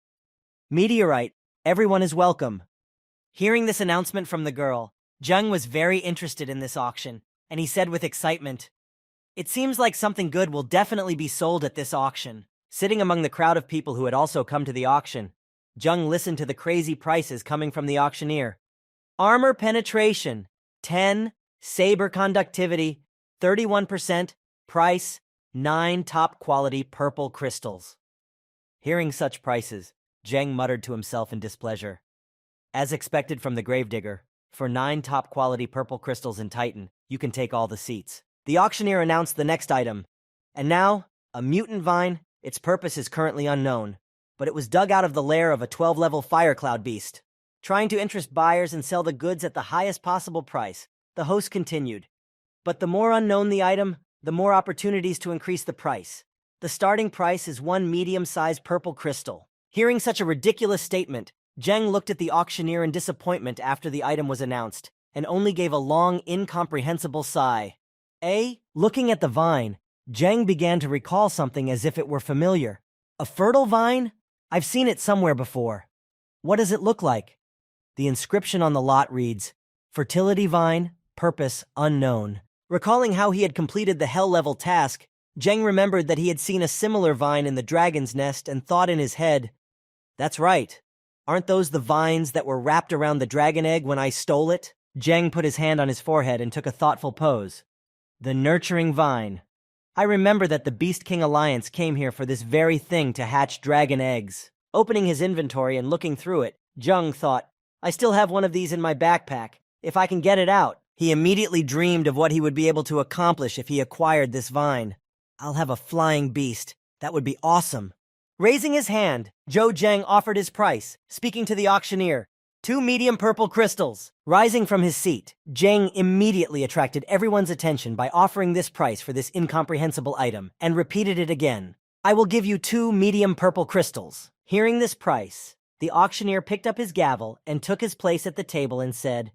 Meteorite, everyone is welcome. Hearing this announcement from the girl, Zheng was very interested in this auction, and he said with excitement, it seems like something good will definitely be sold at this auction. Sitting among the crowd of people who had also come to the auction, Zheng listened to the crazy prices coming from the auctioneer. Armor penetration, 10, saber conductivity, 31%, price, 9 top-quality purple crystals. Hearing such prices, Zheng muttered to himself in displeasure. As expected from the Gravedigger, for 9 top-quality purple crystals in Titan, you can take all the seats. The auctioneer announced the next item. And now, a mutant vine, its purpose is currently unknown, but it was dug out of the lair of a 12-level fire cloud beast. Trying to interest buyers and sell the goods at the highest possible price, the host continued. But the more unknown the item, the more opportunities to increase the price. The starting price is 1 medium-sized purple crystal. Hearing such a ridiculous statement, Zheng looked at the auctioneer in disappointment after the item was announced, and only gave a long, incomprehensible sigh. Looking at the vine, Zheng began to recall something as if it were familiar. A fertile vine? I've seen it somewhere before. What does it look like? The inscription on the lot reads, Fertility Vine, Purpose Unknown. Recalling how he had completed the hell-level task, Zheng remembered that he had seen a similar vine in the dragon's nest and thought in his head, That's right. Aren't those the vines that were wrapped around the dragon egg when I stole it? Zheng put his hand on his forehead and took a thoughtful pose. The nurturing vine. I remember that the Beast King Alliance came here for this very thing to hatch dragon eggs. Opening his inventory and looking through it, Zheng thought, I still have one of these in my backpack. If I can get it out. He immediately dreamed of what he would be able to accomplish if he acquired this vine. I'll have a flying beast. That would be awesome. Raising his hand, Zheng offered his price, speaking to the auctioneer. 2 medium purple crystals. Rising from his seat, Zheng immediately attracted everyone's attention by offering this price for this incomprehensible item, and repeated it again. I will give you 2 medium purple crystals. Hearing this price, the auctioneer picked up his gavel and took his place at the table and said,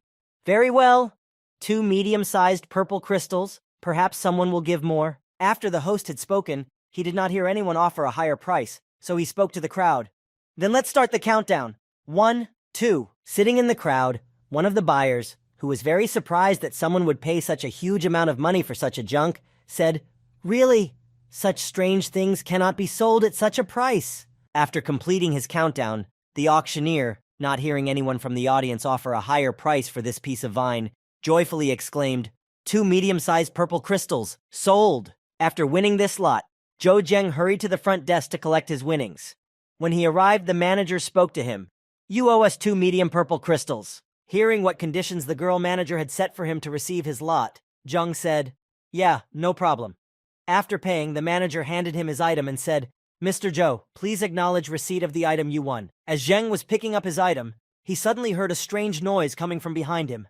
Very well. 2 medium-sized purple crystals. Perhaps someone will give more. After the host had spoken, he did not hear anyone offer a higher price, so he spoke to the crowd. Then let's start the countdown. 1, 2. Sitting in the crowd, one of the buyers, who was very surprised that someone would pay such a huge amount of money for such a junk, said, Really? Such strange things cannot be sold at such a price. After completing his countdown, the auctioneer, not hearing anyone from the audience offer a higher price for this piece of vine, joyfully exclaimed, 2 medium-sized purple crystals, sold! After winning this lot, Zheng hurried to the front desk to collect his winnings. When he arrived, the manager spoke to him. You owe us 2 medium purple crystals. Hearing what conditions the girl manager had set for him to receive his lot, Zheng said, Yeah, no problem. After paying, the manager handed him his item and said, Mr. Zhou, please acknowledge receipt of the item you won. As Zheng was picking up his item, he suddenly heard a strange noise coming from behind him.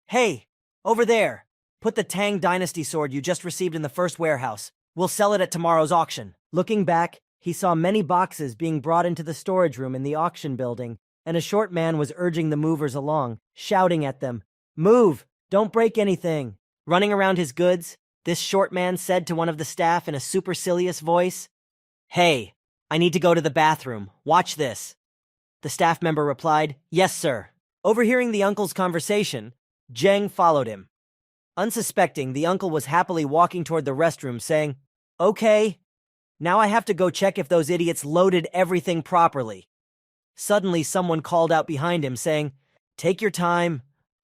Hey, over there! Put the Tang Dynasty sword you just received in the first warehouse. We'll sell it at tomorrow's auction. Looking back, he saw many boxes being brought into the storage room in the auction building, and a short man was urging the movers along, shouting at them, Move! Don't break anything! Running around his goods, this short man said to one of the staff in a supercilious voice, Hey, I need to go to the bathroom. Watch this. The staff member replied, Yes, sir. Overhearing the uncle's conversation, Zheng followed him. Unsuspecting, the uncle was happily walking toward the restroom, saying, Okay, now I have to go check if those idiots loaded everything properly. Suddenly, someone called out behind him, saying, Take your time.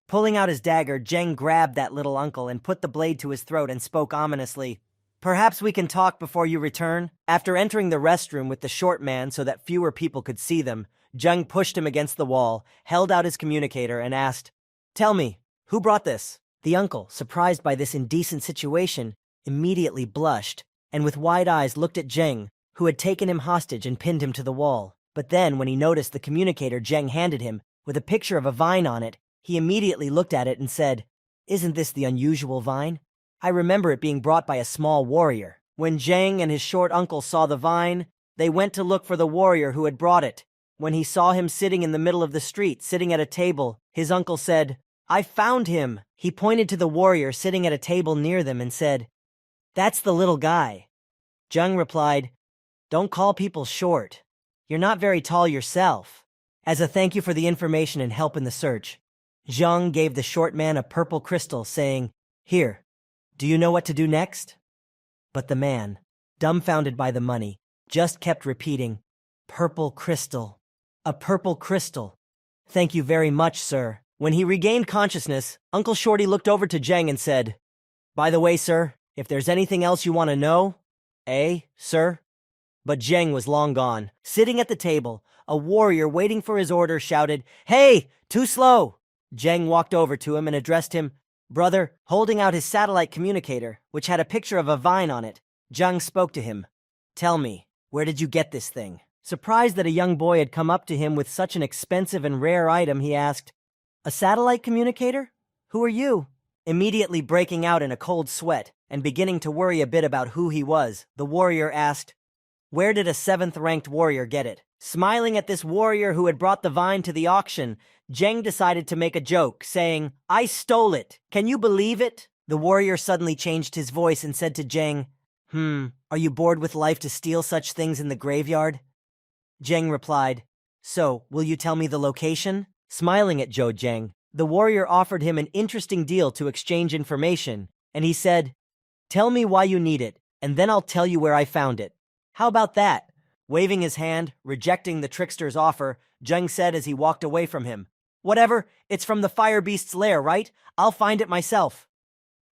Pulling out his dagger, Zheng grabbed that little uncle and put the blade to his throat and spoke ominously, Perhaps we can talk before you return? After entering the restroom with the short man so that fewer people could see them, Zheng pushed him against the wall, held out his communicator, and asked, Tell me, who brought this? The uncle, surprised by this indecent situation, immediately blushed, and with wide eyes looked at Zheng, who had taken him hostage and pinned him to the wall. But then, when he noticed the communicator Zheng handed him, with a picture of a vine on it, he immediately looked at it and said, Isn't this the unusual vine? I remember it being brought by a small warrior. When Zheng and his short uncle saw the vine, they went to look for the warrior who had brought it. When he saw him sitting in the middle of the street, sitting at a table, his uncle said, I found him. He pointed to the warrior sitting at a table near them and said, That's the little guy. Zheng replied, Don't call people short. You're not very tall yourself. As a thank you for the information and help in the search, Zheng gave the short man a purple crystal, saying, Here, do you know what to do next? But the man, dumbfounded by the money, just kept repeating, Purple crystal. A purple crystal. Thank you very much, sir. When he regained consciousness, Uncle Shorty looked over to Zheng and said, By the way, sir, if there's anything else you want to know, sir? But Zheng was long gone. Sitting at the table, a warrior waiting for his order shouted, Hey, too slow! Zheng walked over to him and addressed him, Brother, holding out his satellite communicator, which had a picture of a vine on it. Zheng spoke to him. Tell me, where did you get this thing? Surprised that a young boy had come up to him with such an expensive and rare item, he asked, A satellite communicator? Who are you? Immediately breaking out in a cold sweat and beginning to worry a bit about who he was, the warrior asked, Where did a 7th-ranked warrior get it? Smiling at this warrior who had brought the vine to the auction, Zheng decided to make a joke, saying, I stole it. Can you believe it? The warrior suddenly changed his voice and said to Zheng, Are you bored with life to steal such things in the graveyard? Zheng replied, So, will you tell me the location? Smiling at Zhou Zheng, the warrior offered him an interesting deal to exchange information, and he said, Tell me why you need it, and then I'll tell you where I found it. How about that? Waving his hand, rejecting the trickster's offer, Zheng said as he walked away from him. Whatever, it's from the fire beast's lair, right? I'll find it myself.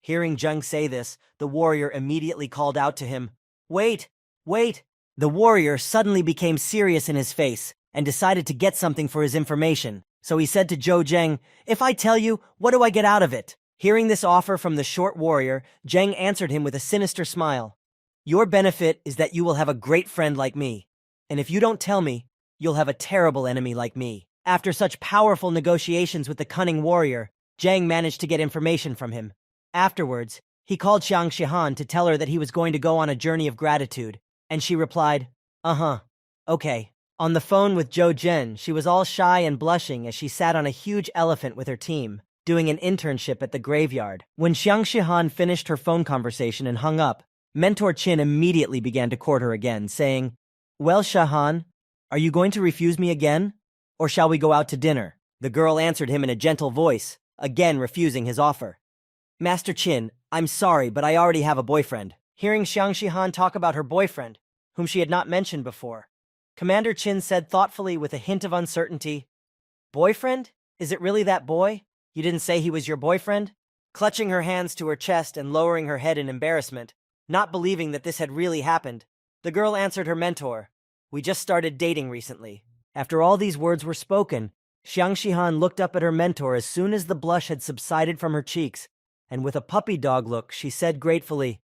Hearing Zheng say this, the warrior immediately called out to him, Wait, wait! The warrior suddenly became serious in his face and decided to get something for his information. So he said to Zhou Zheng, If I tell you, what do I get out of it? Hearing this offer from the short warrior, Zheng answered him with a sinister smile. Your benefit is that you will have a great friend like me. And if you don't tell me, you'll have a terrible enemy like me. After such powerful negotiations with the cunning warrior, Zheng managed to get information from him. Afterwards, he called Xiang Shihan to tell her that he was going to go on a journey of gratitude, and she replied, okay. On the phone with Zhou Zhen, she was all shy and blushing as she sat on a huge elephant with her team, doing an internship at the graveyard. When Xiang Shihan finished her phone conversation and hung up, Mentor Qin immediately began to court her again, saying, Well, Shihan, are you going to refuse me again? Or shall we go out to dinner? The girl answered him in a gentle voice, again refusing his offer. Master Qin, I'm sorry, but I already have a boyfriend. Hearing Xiang Shihan talk about her boyfriend, whom she had not mentioned before, Commander Qin said thoughtfully with a hint of uncertainty, Boyfriend? Is it really that boy? You didn't say he was your boyfriend? Clutching her hands to her chest and lowering her head in embarrassment, not believing that this had really happened, the girl answered her mentor, We just started dating recently. After all these words were spoken, Xiang Shihan looked up at her mentor as soon as the blush had subsided from her cheeks, and with a puppy dog look, she said gratefully,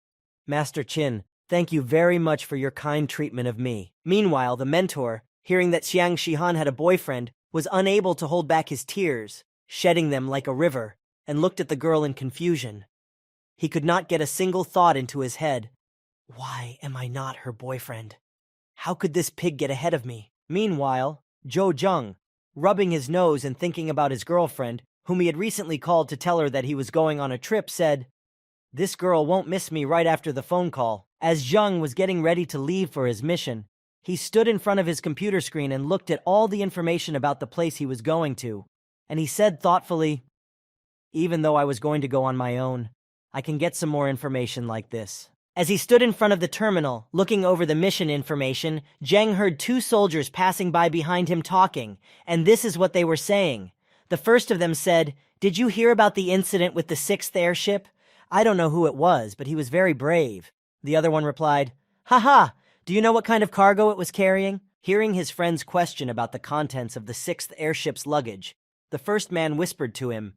Master Qin, thank you very much for your kind treatment of me. Meanwhile, the mentor, hearing that Xiang Shihan had a boyfriend, was unable to hold back his tears, shedding them like a river, and looked at the girl in confusion. He could not get a single thought into his head. Why am I not her boyfriend? How could this pig get ahead of me? Meanwhile, Zhou Zheng, rubbing his nose and thinking about his girlfriend, whom he had recently called to tell her that he was going on a trip, said, This girl won't miss me right after the phone call. As Zheng was getting ready to leave for his mission, he stood in front of his computer screen and looked at all the information about the place he was going to, and he said thoughtfully, Even though I was going to go on my own, I can get some more information like this. As he stood in front of the terminal, looking over the mission information, Zheng heard two soldiers passing by behind him talking, and this is what they were saying. The first of them said, Did you hear about the incident with the 6th airship? I don't know who it was, but he was very brave. The other one replied, Haha, do you know what kind of cargo it was carrying? Hearing his friend's question about the contents of the 6th airship's luggage, the first man whispered to him,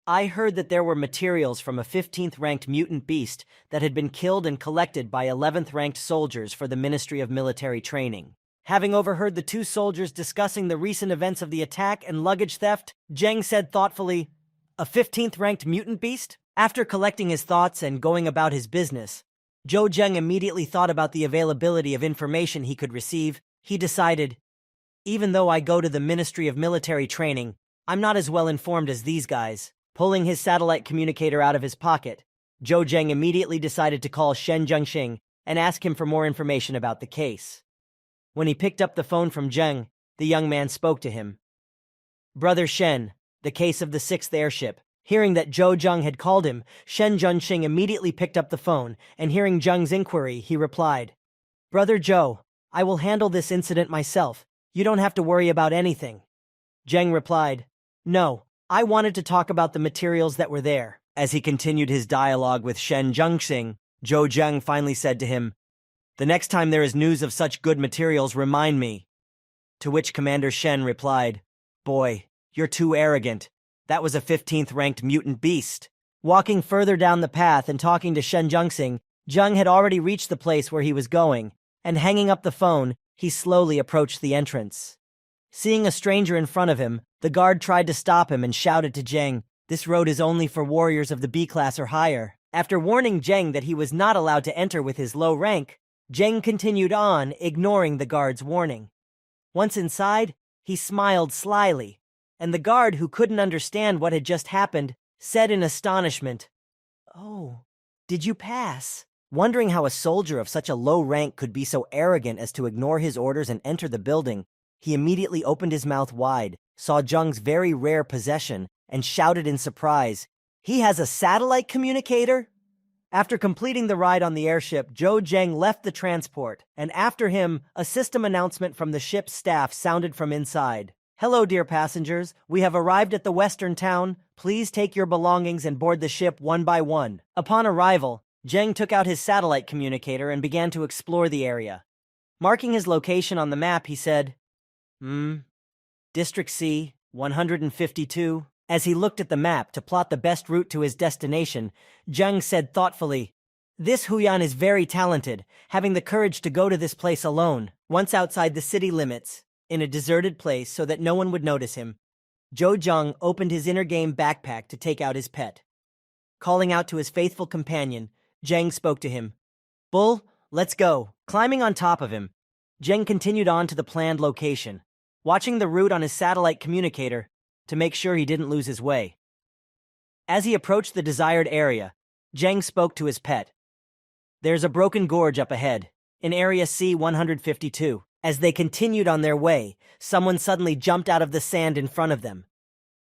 I heard that there were materials from a 15th-ranked mutant beast that had been killed and collected by 11th-ranked soldiers for the Ministry of Military Training. Having overheard the two soldiers discussing the recent events of the attack and luggage theft, Zheng said thoughtfully, A 15th-ranked mutant beast? After collecting his thoughts and going about his business, Zhou Zheng immediately thought about the availability of information he could receive. He decided, Even though I go to the Ministry of Military Training, I'm not as well informed as these guys. Pulling his satellite communicator out of his pocket, Zhou Zheng immediately decided to call Shen Zhengxing and ask him for more information about the case. When he picked up the phone from Zheng, the young man spoke to him. Brother Shen, the case of the 6th airship. Hearing that Zhou Zheng had called him, Shen Zhengxing immediately picked up the phone, and hearing Zheng's inquiry, he replied, Brother Zhou, I will handle this incident myself. You don't have to worry about anything. Zheng replied, No, I wanted to talk about the materials that were there. As he continued his dialogue with Shen Zhengxing, Zhou Zheng finally said to him, The next time there is news of such good materials, remind me. To which Commander Shen replied, Boy, you're too arrogant. That was a 15th-ranked mutant beast. Walking further down the path and talking to Shen Zhengxing, Zheng had already reached the place where he was going, and hanging up the phone, he slowly approached the entrance. Seeing a stranger in front of him, the guard tried to stop him and shouted to Zheng, This road is only for warriors of the B class or higher. After warning Zheng that he was not allowed to enter with his low rank, Zheng continued on, ignoring the guard's warning. Once inside, he smiled slyly, and the guard, who couldn't understand what had just happened, said in astonishment, Oh, did you pass? Wondering how a soldier of such a low rank could be so arrogant as to ignore his orders and enter the building, he immediately opened his mouth wide, saw Jung's very rare possession, and shouted in surprise, "He has a satellite communicator?" After completing the ride on the airship, Zhou Zheng left the transport, and after him, a system announcement from the ship's staff sounded from inside. "Hello, dear passengers. We have arrived at the western town. Please take your belongings and board the ship one by one." Upon arrival, Zheng took out his satellite communicator and began to explore the area. Marking his location on the map, he said, District C, 152. As he looked at the map to plot the best route to his destination, Zheng said thoughtfully, "This Huyan is very talented, having the courage to go to this place alone, once outside the city limits, in a deserted place so that no one would notice him." Zhou Zheng opened his inner game backpack to take out his pet. Calling out to his faithful companion, Zheng spoke to him. "Bull, let's go." Climbing on top of him, Zheng continued on to the planned location, watching the route on his satellite communicator to make sure he didn't lose his way. As he approached the desired area, Zheng spoke to his pet. "There's a broken gorge up ahead, in area C-152. As they continued on their way, someone suddenly jumped out of the sand in front of them.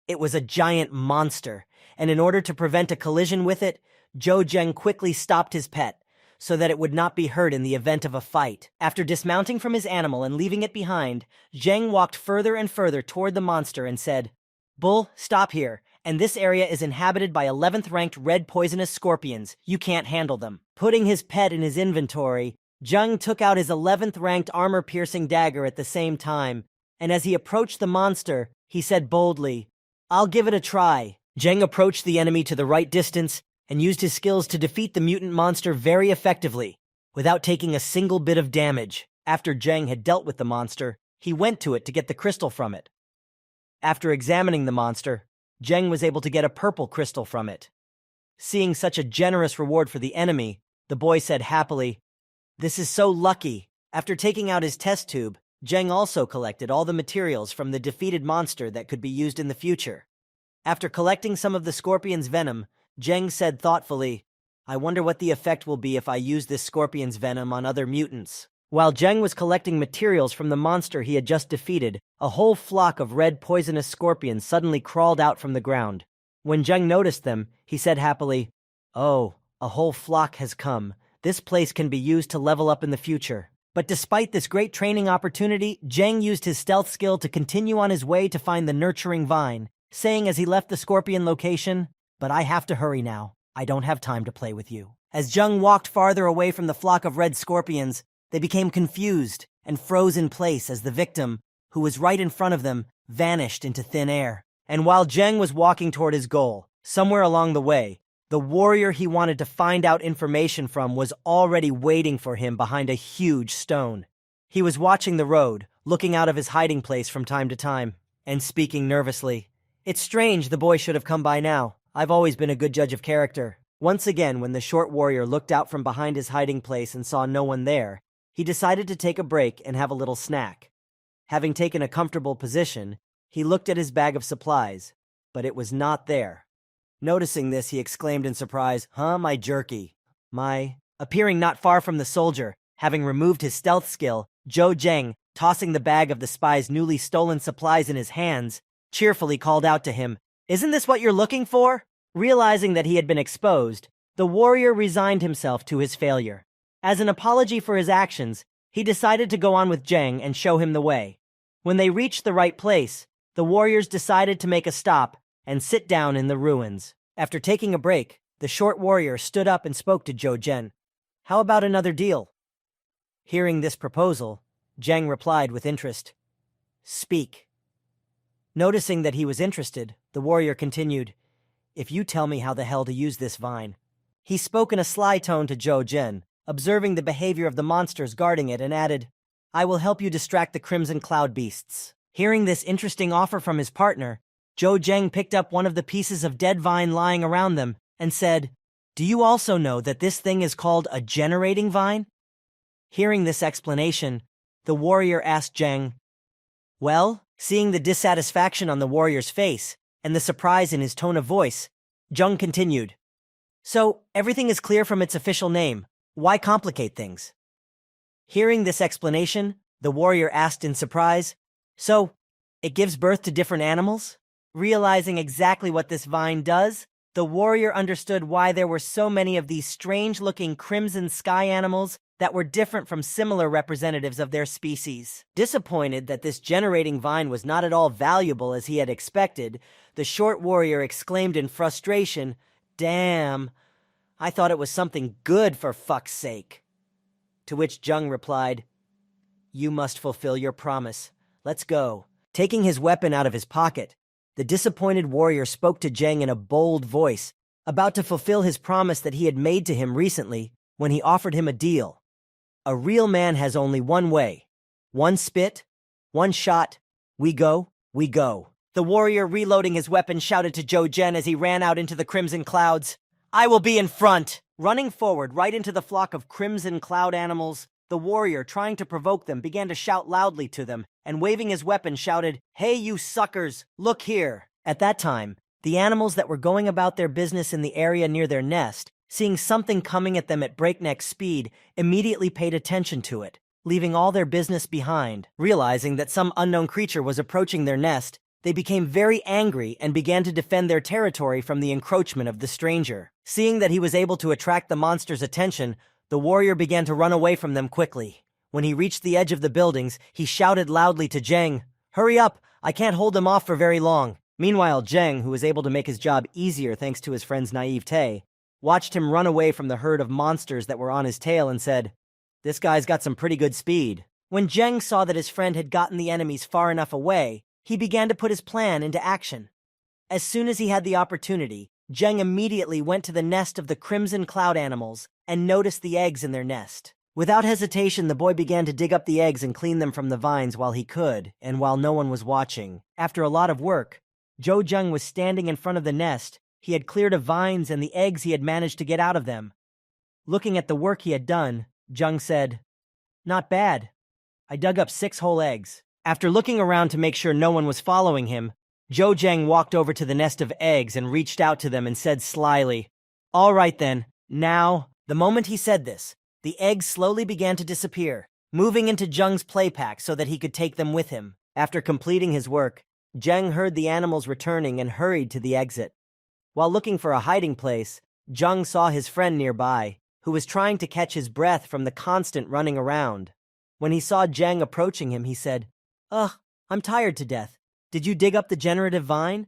It was a giant monster, and in order to prevent a collision with it, Zhou Zheng quickly stopped his pet, so that it would not be hurt in the event of a fight. After dismounting from his animal and leaving it behind, Zheng walked further and further toward the monster and said, "Bull, stop here, and this area is inhabited by 11th-ranked red poisonous scorpions. You can't handle them." Putting his pet in his inventory, Zheng took out his 11th-ranked armor-piercing dagger at the same time, and as he approached the monster, he said boldly, "I'll give it a try." Zheng approached the enemy to the right distance and used his skills to defeat the mutant monster very effectively, without taking a single bit of damage. After Zheng had dealt with the monster, he went to it to get the crystal from it. After examining the monster, Zheng was able to get a purple crystal from it. Seeing such a generous reward for the enemy, the boy said happily, "This is so lucky." After taking out his test tube, Zheng also collected all the materials from the defeated monster that could be used in the future. After collecting some of the scorpion's venom, Zheng said thoughtfully, "I wonder what the effect will be if I use this scorpion's venom on other mutants." While Zheng was collecting materials from the monster he had just defeated, a whole flock of red poisonous scorpions suddenly crawled out from the ground. When Zheng noticed them, he said happily, "Oh, a whole flock has come. This place can be used to level up in the future." But despite this great training opportunity, Zheng used his stealth skill to continue on his way to find the nurturing vine, saying as he left the scorpion location, "But I have to hurry now. I don't have time to play with you." As Zheng walked farther away from the flock of red scorpions, they became confused and froze in place as the victim, who was right in front of them, vanished into thin air. And while Zheng was walking toward his goal, somewhere along the way, the warrior he wanted to find out information from was already waiting for him behind a huge stone. He was watching the road, looking out of his hiding place from time to time, and speaking nervously. "It's strange the boy should have come by now. I've always been a good judge of character." Once again, when the short warrior looked out from behind his hiding place and saw no one there, he decided to take a break and have a little snack. Having taken a comfortable position, he looked at his bag of supplies, but it was not there. Noticing this, he exclaimed in surprise, My jerky. My..." Appearing not far from the soldier, having removed his stealth skill, Zhou Zheng, tossing the bag of the spy's newly stolen supplies in his hands, cheerfully called out to him, "Isn't this what you're looking for?" Realizing that he had been exposed, the warrior resigned himself to his failure. As an apology for his actions, he decided to go on with Zheng and show him the way. When they reached the right place, the warriors decided to make a stop and sit down in the ruins. After taking a break, the short warrior stood up and spoke to Zhou Zheng. "How about another deal?" Hearing this proposal, Zheng replied with interest, "Speak." Noticing that he was interested, the warrior continued, "If you tell me how the hell to use this vine." He spoke in a sly tone to Zhou Zheng, observing the behavior of the monsters guarding it, and added, "I will help you distract the Crimson Cloud Beasts." Hearing this interesting offer from his partner, Zhou Zheng picked up one of the pieces of dead vine lying around them and said, "Do you also know that this thing is called a generating vine?" Hearing this explanation, the warrior asked Zheng, "Well?" Seeing the dissatisfaction on the warrior's face and the surprise in his tone of voice, Zheng continued, "So, everything is clear from its official name. Why complicate things? Hearing this explanation, the warrior asked in surprise, "So, it gives birth to different animals?" Realizing exactly what this vine does, the warrior understood why there were so many of these strange-looking crimson sky animals that were different from similar representatives of their species. Disappointed that this generating vine was not at all valuable as he had expected, the short warrior exclaimed in frustration, "Damn, I thought it was something good for fuck's sake." To which Jung replied, "You must fulfill your promise. Let's go." Taking his weapon out of his pocket, the disappointed warrior spoke to Jeng in a bold voice, about to fulfill his promise that he had made to him recently when he offered him a deal. A real man has only one way. One spit, one shot, we go, we go. The warrior, reloading his weapon, shouted to Zhou Zhen as he ran out into the crimson clouds, "I will be in front!" Running forward right into the flock of crimson cloud animals, the warrior, trying to provoke them, began to shout loudly to them, and waving his weapon shouted, "Hey, you suckers, look here!" At that time, the animals that were going about their business in the area near their nest, seeing something coming at them at breakneck speed, immediately paid attention to it, leaving all their business behind. Realizing that some unknown creature was approaching their nest, they became very angry and began to defend their territory from the encroachment of the stranger. Seeing that he was able to attract the monster's attention, the warrior began to run away from them quickly. When he reached the edge of the buildings, he shouted loudly to Zheng, "Hurry up! I can't hold them off for very long." Meanwhile, Zheng, who was able to make his job easier thanks to his friend's naivete, watched him run away from the herd of monsters that were on his tail and said, "This guy's got some pretty good speed." When Zheng saw that his friend had gotten the enemies far enough away, he began to put his plan into action. As soon as he had the opportunity, Zheng immediately went to the nest of the crimson cloud animals and noticed the eggs in their nest. Without hesitation, the boy began to dig up the eggs and clean them from the vines while he could, and while no one was watching. After a lot of work, Zhou Zheng was standing in front of the nest. He had cleared of vines and the eggs he had managed to get out of them. Looking at the work he had done, Zheng said, "Not bad. I dug up 6 whole eggs." After looking around to make sure no one was following him, Zhou Zheng walked over to the nest of eggs and reached out to them and said slyly, "All right then, now." The moment he said this, the eggs slowly began to disappear, moving into Zheng's play pack so that he could take them with him. After completing his work, Zheng heard the animals returning and hurried to the exit. While looking for a hiding place, Zheng saw his friend nearby, who was trying to catch his breath from the constant running around. When he saw Zheng approaching him, he said, "Ugh, I'm tired to death. Did you dig up the generative vine?"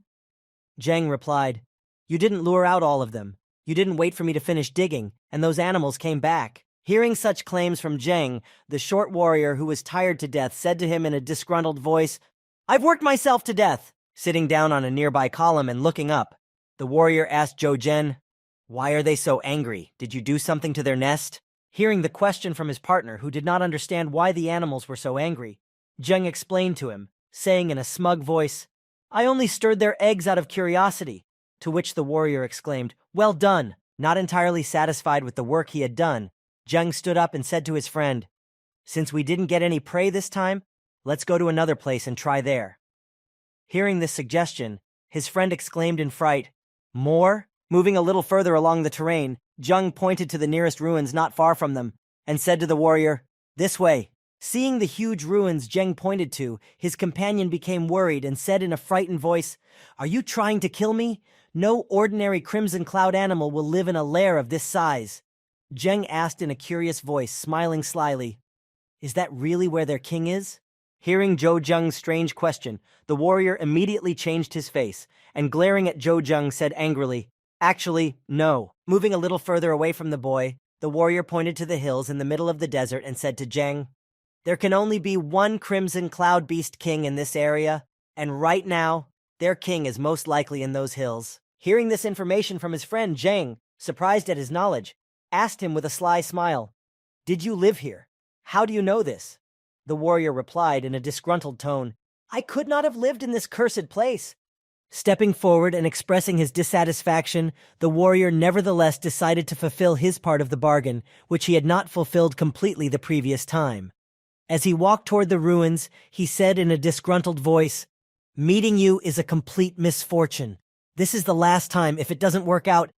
Zheng replied, "You didn't lure out all of them. You didn't wait for me to finish digging, and those animals came back." Hearing such claims from Zheng, the short warrior who was tired to death said to him in a disgruntled voice, "I've worked myself to death." Sitting down on a nearby column and looking up, the warrior asked Zhou Zhen, "Why are they so angry? Did you do something to their nest?" Hearing the question from his partner, who did not understand why the animals were so angry, Zheng explained to him, saying in a smug voice, "I only stirred their eggs out of curiosity." To which the warrior exclaimed, "Well done." Not entirely satisfied with the work he had done, Zheng stood up and said to his friend, "Since we didn't get any prey this time, let's go to another place and try there." Hearing this suggestion, his friend exclaimed in fright, "More?" Moving a little further along the terrain, Zheng pointed to the nearest ruins not far from them and said to the warrior, "This way." Seeing the huge ruins Zheng pointed to, his companion became worried and said in a frightened voice, "Are you trying to kill me? No ordinary crimson cloud animal will live in a lair of this size." Zheng asked in a curious voice, smiling slyly, "Is that really where their king is?" Hearing Zhou Zheng's strange question, the warrior immediately changed his face and glaring at Zhou Zheng said angrily, "Actually, no." Moving a little further away from the boy, the warrior pointed to the hills in the middle of the desert and said to Zheng, "There can only be one crimson cloud beast king in this area, and right now, their king is most likely in those hills." Hearing this information from his friend, Zheng, surprised at his knowledge, asked him with a sly smile, "Did you live here? How do you know this?" The warrior replied in a disgruntled tone, "I could not have lived in this cursed place." Stepping forward and expressing his dissatisfaction, the warrior nevertheless decided to fulfill his part of the bargain, which he had not fulfilled completely the previous time. As he walked toward the ruins, he said in a disgruntled voice, "Meeting you is a complete misfortune. This is the last time. If it doesn't work out,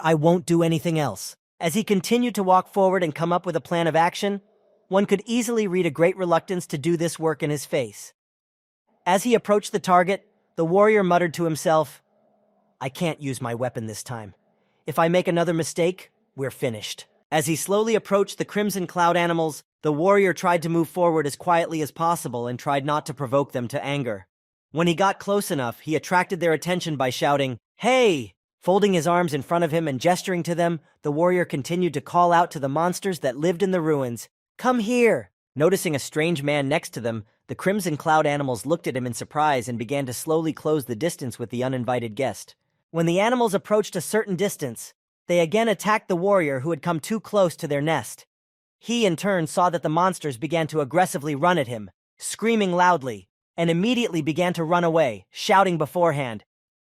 I won't do anything else." As he continued to walk forward and come up with a plan of action, one could easily read a great reluctance to do this work in his face. As he approached the target, the warrior muttered to himself, "I can't use my weapon this time. If I make another mistake, we're finished." As he slowly approached the crimson cloud animals, the warrior tried to move forward as quietly as possible and tried not to provoke them to anger. When he got close enough, he attracted their attention by shouting, "Hey!" Folding his arms in front of him and gesturing to them, the warrior continued to call out to the monsters that lived in the ruins, "Come here!" Noticing a strange man next to them, the crimson cloud animals looked at him in surprise and began to slowly close the distance with the uninvited guest. When the animals approached a certain distance, they again attacked the warrior who had come too close to their nest. He, in turn, saw that the monsters began to aggressively run at him, screaming loudly, and immediately began to run away, shouting beforehand,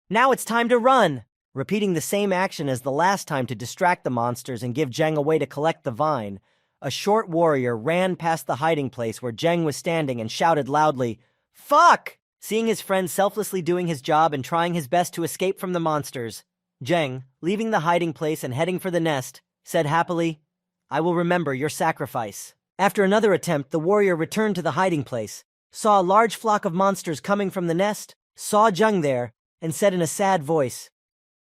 "Now it's time to run!" Repeating the same action as the last time to distract the monsters and give Zheng a way to collect the vine, a short warrior ran past the hiding place where Zheng was standing and shouted loudly, "Fuck!" Seeing his friend selflessly doing his job and trying his best to escape from the monsters, Zheng, leaving the hiding place and heading for the nest, said happily, "I will remember your sacrifice." After another attempt, the warrior returned to the hiding place, saw a large flock of monsters coming from the nest, saw Zheng there, and said in a sad voice,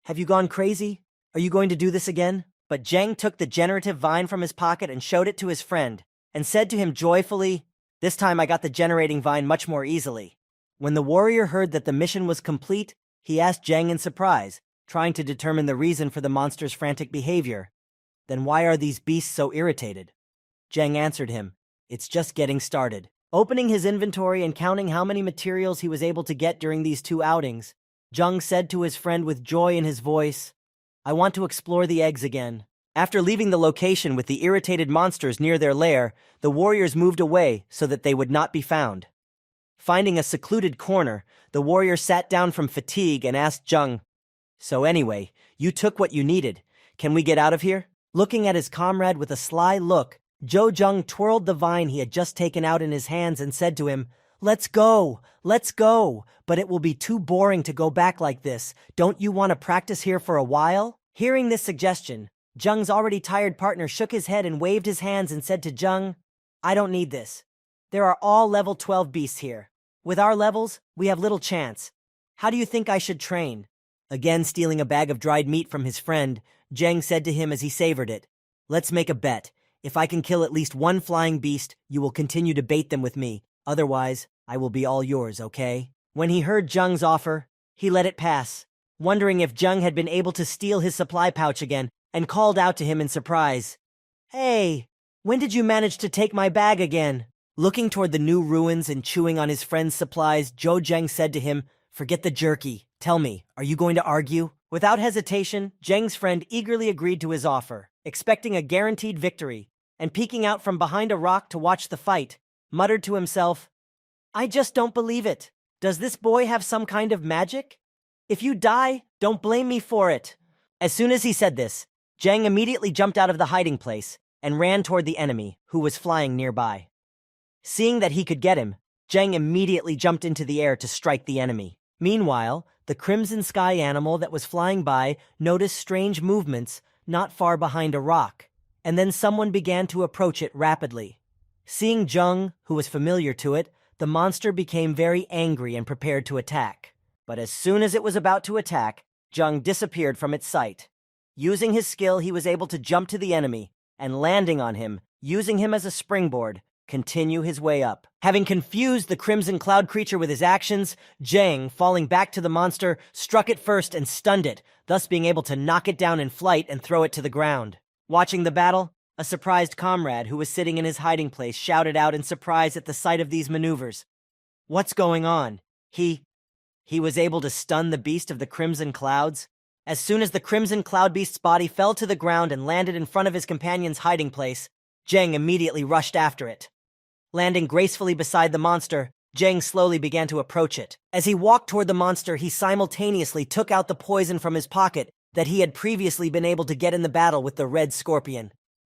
"Have you gone crazy? Are you going to do this again?" But Zheng took the generative vine from his pocket and showed it to his friend, and said to him joyfully, "This time I got the generating vine much more easily." When the warrior heard that the mission was complete, he asked Zheng in surprise, trying to determine the reason for the monster's frantic behavior. "Then why are these beasts so irritated?" Zheng answered him, "It's just getting started." Opening his inventory and counting how many materials he was able to get during these 2 outings, Zheng said to his friend with joy in his voice, "I want to explore the eggs again." After leaving the location with the irritated monsters near their lair, the warriors moved away so that they would not be found. Finding a secluded corner, the warrior sat down from fatigue and asked Zheng, "So anyway, you took what you needed. Can we get out of here?" Looking at his comrade with a sly look, Zheng twirled the vine he had just taken out in his hands and said to him, let's go, but it will be too boring to go back like this. Don't you want to practice here for a while?" Hearing this suggestion, Zheng's already tired partner shook his head and waved his hands and said to Zheng, "I don't need this. There are all level 12 beasts here. With our levels, we have little chance. How do you think I should train?" Again stealing a bag of dried meat from his friend, Zheng said to him as he savored it, "Let's make a bet. If I can kill at least 1 flying beast, you will continue to bait them with me. Otherwise, I will be all yours, okay?" When he heard Zheng's offer, he let it pass, wondering if Zheng had been able to steal his supply pouch again, and called out to him in surprise, "Hey, when did you manage to take my bag again?" Looking toward the new ruins and chewing on his friend's supplies, Zheng said to him, "Forget the jerky. Tell me, are you going to argue?" Without hesitation, Zheng's friend eagerly agreed to his offer, expecting a guaranteed victory, and peeking out from behind a rock to watch the fight, muttered to himself, "I just don't believe it. Does this boy have some kind of magic? If you die, don't blame me for it." As soon as he said this, Zheng immediately jumped out of the hiding place and ran toward the enemy, who was flying nearby. Seeing that he could get him, Zheng immediately jumped into the air to strike the enemy. Meanwhile, the crimson sky animal that was flying by noticed strange movements not far behind a rock, and then someone began to approach it rapidly. Seeing Zheng, who was familiar to it, the monster became very angry and prepared to attack. But as soon as it was about to attack, Zheng disappeared from its sight. Using his skill, he was able to jump to the enemy, and landing on him, using him as a springboard, continue his way up. Having confused the crimson cloud creature with his actions, Zheng, falling back to the monster, struck it first and stunned it, thus being able to knock it down in flight and throw it to the ground. Watching the battle, a surprised comrade who was sitting in his hiding place shouted out in surprise at the sight of these maneuvers, "What's going on?" He was able to stun the beast of the crimson clouds. As soon as the crimson cloud beast's body fell to the ground and landed in front of his companion's hiding place, Zheng immediately rushed after it. Landing gracefully beside the monster, Zheng slowly began to approach it. As he walked toward the monster, he simultaneously took out the poison from his pocket that he had previously been able to get in the battle with the red scorpion.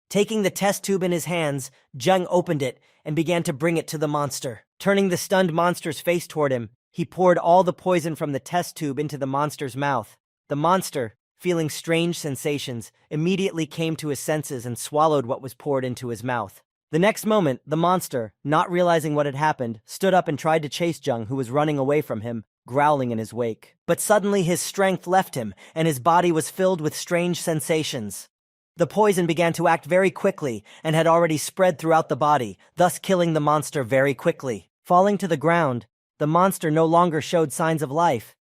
Taking the test tube in his hands, Zheng opened it and began to bring it to the monster. Turning the stunned monster's face toward him, he poured all the poison from the test tube into the monster's mouth. The monster, feeling strange sensations, immediately came to his senses and swallowed what was poured into his mouth. The next moment, the monster, not realizing what had happened, stood up and tried to chase Jung, who was running away from him, growling in his wake. But suddenly his strength left him, and his body was filled with strange sensations. The poison began to act very quickly and had already spread throughout the body, thus killing the monster very quickly. Falling to the ground, the monster no longer showed signs of life.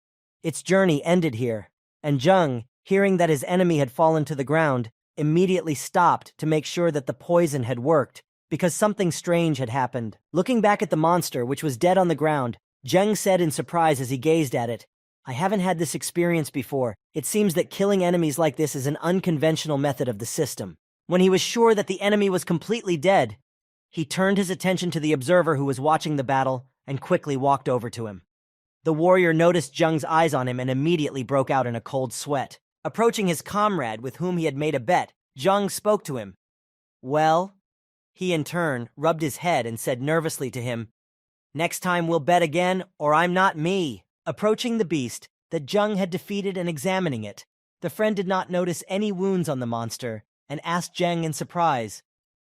Its journey ended here, and Jung, hearing that his enemy had fallen to the ground, immediately stopped to make sure that the poison had worked, because something strange had happened. Looking back at the monster, which was dead on the ground, Jung said in surprise as he gazed at it, "I haven't had this experience before. It seems that killing enemies like this is an unconventional method of the system." When he was sure that the enemy was completely dead, he turned his attention to the observer who was watching the battle and quickly walked over to him. The warrior noticed Jung's eyes on him and immediately broke out in a cold sweat. Approaching his comrade with whom he had made a bet, Jung spoke to him. "Well?" He in turn rubbed his head and said nervously to him, "Next time we'll bet again, or I'm not me." Approaching the beast that Jung had defeated and examining it, the friend did not notice any wounds on the monster and asked Jung in surprise,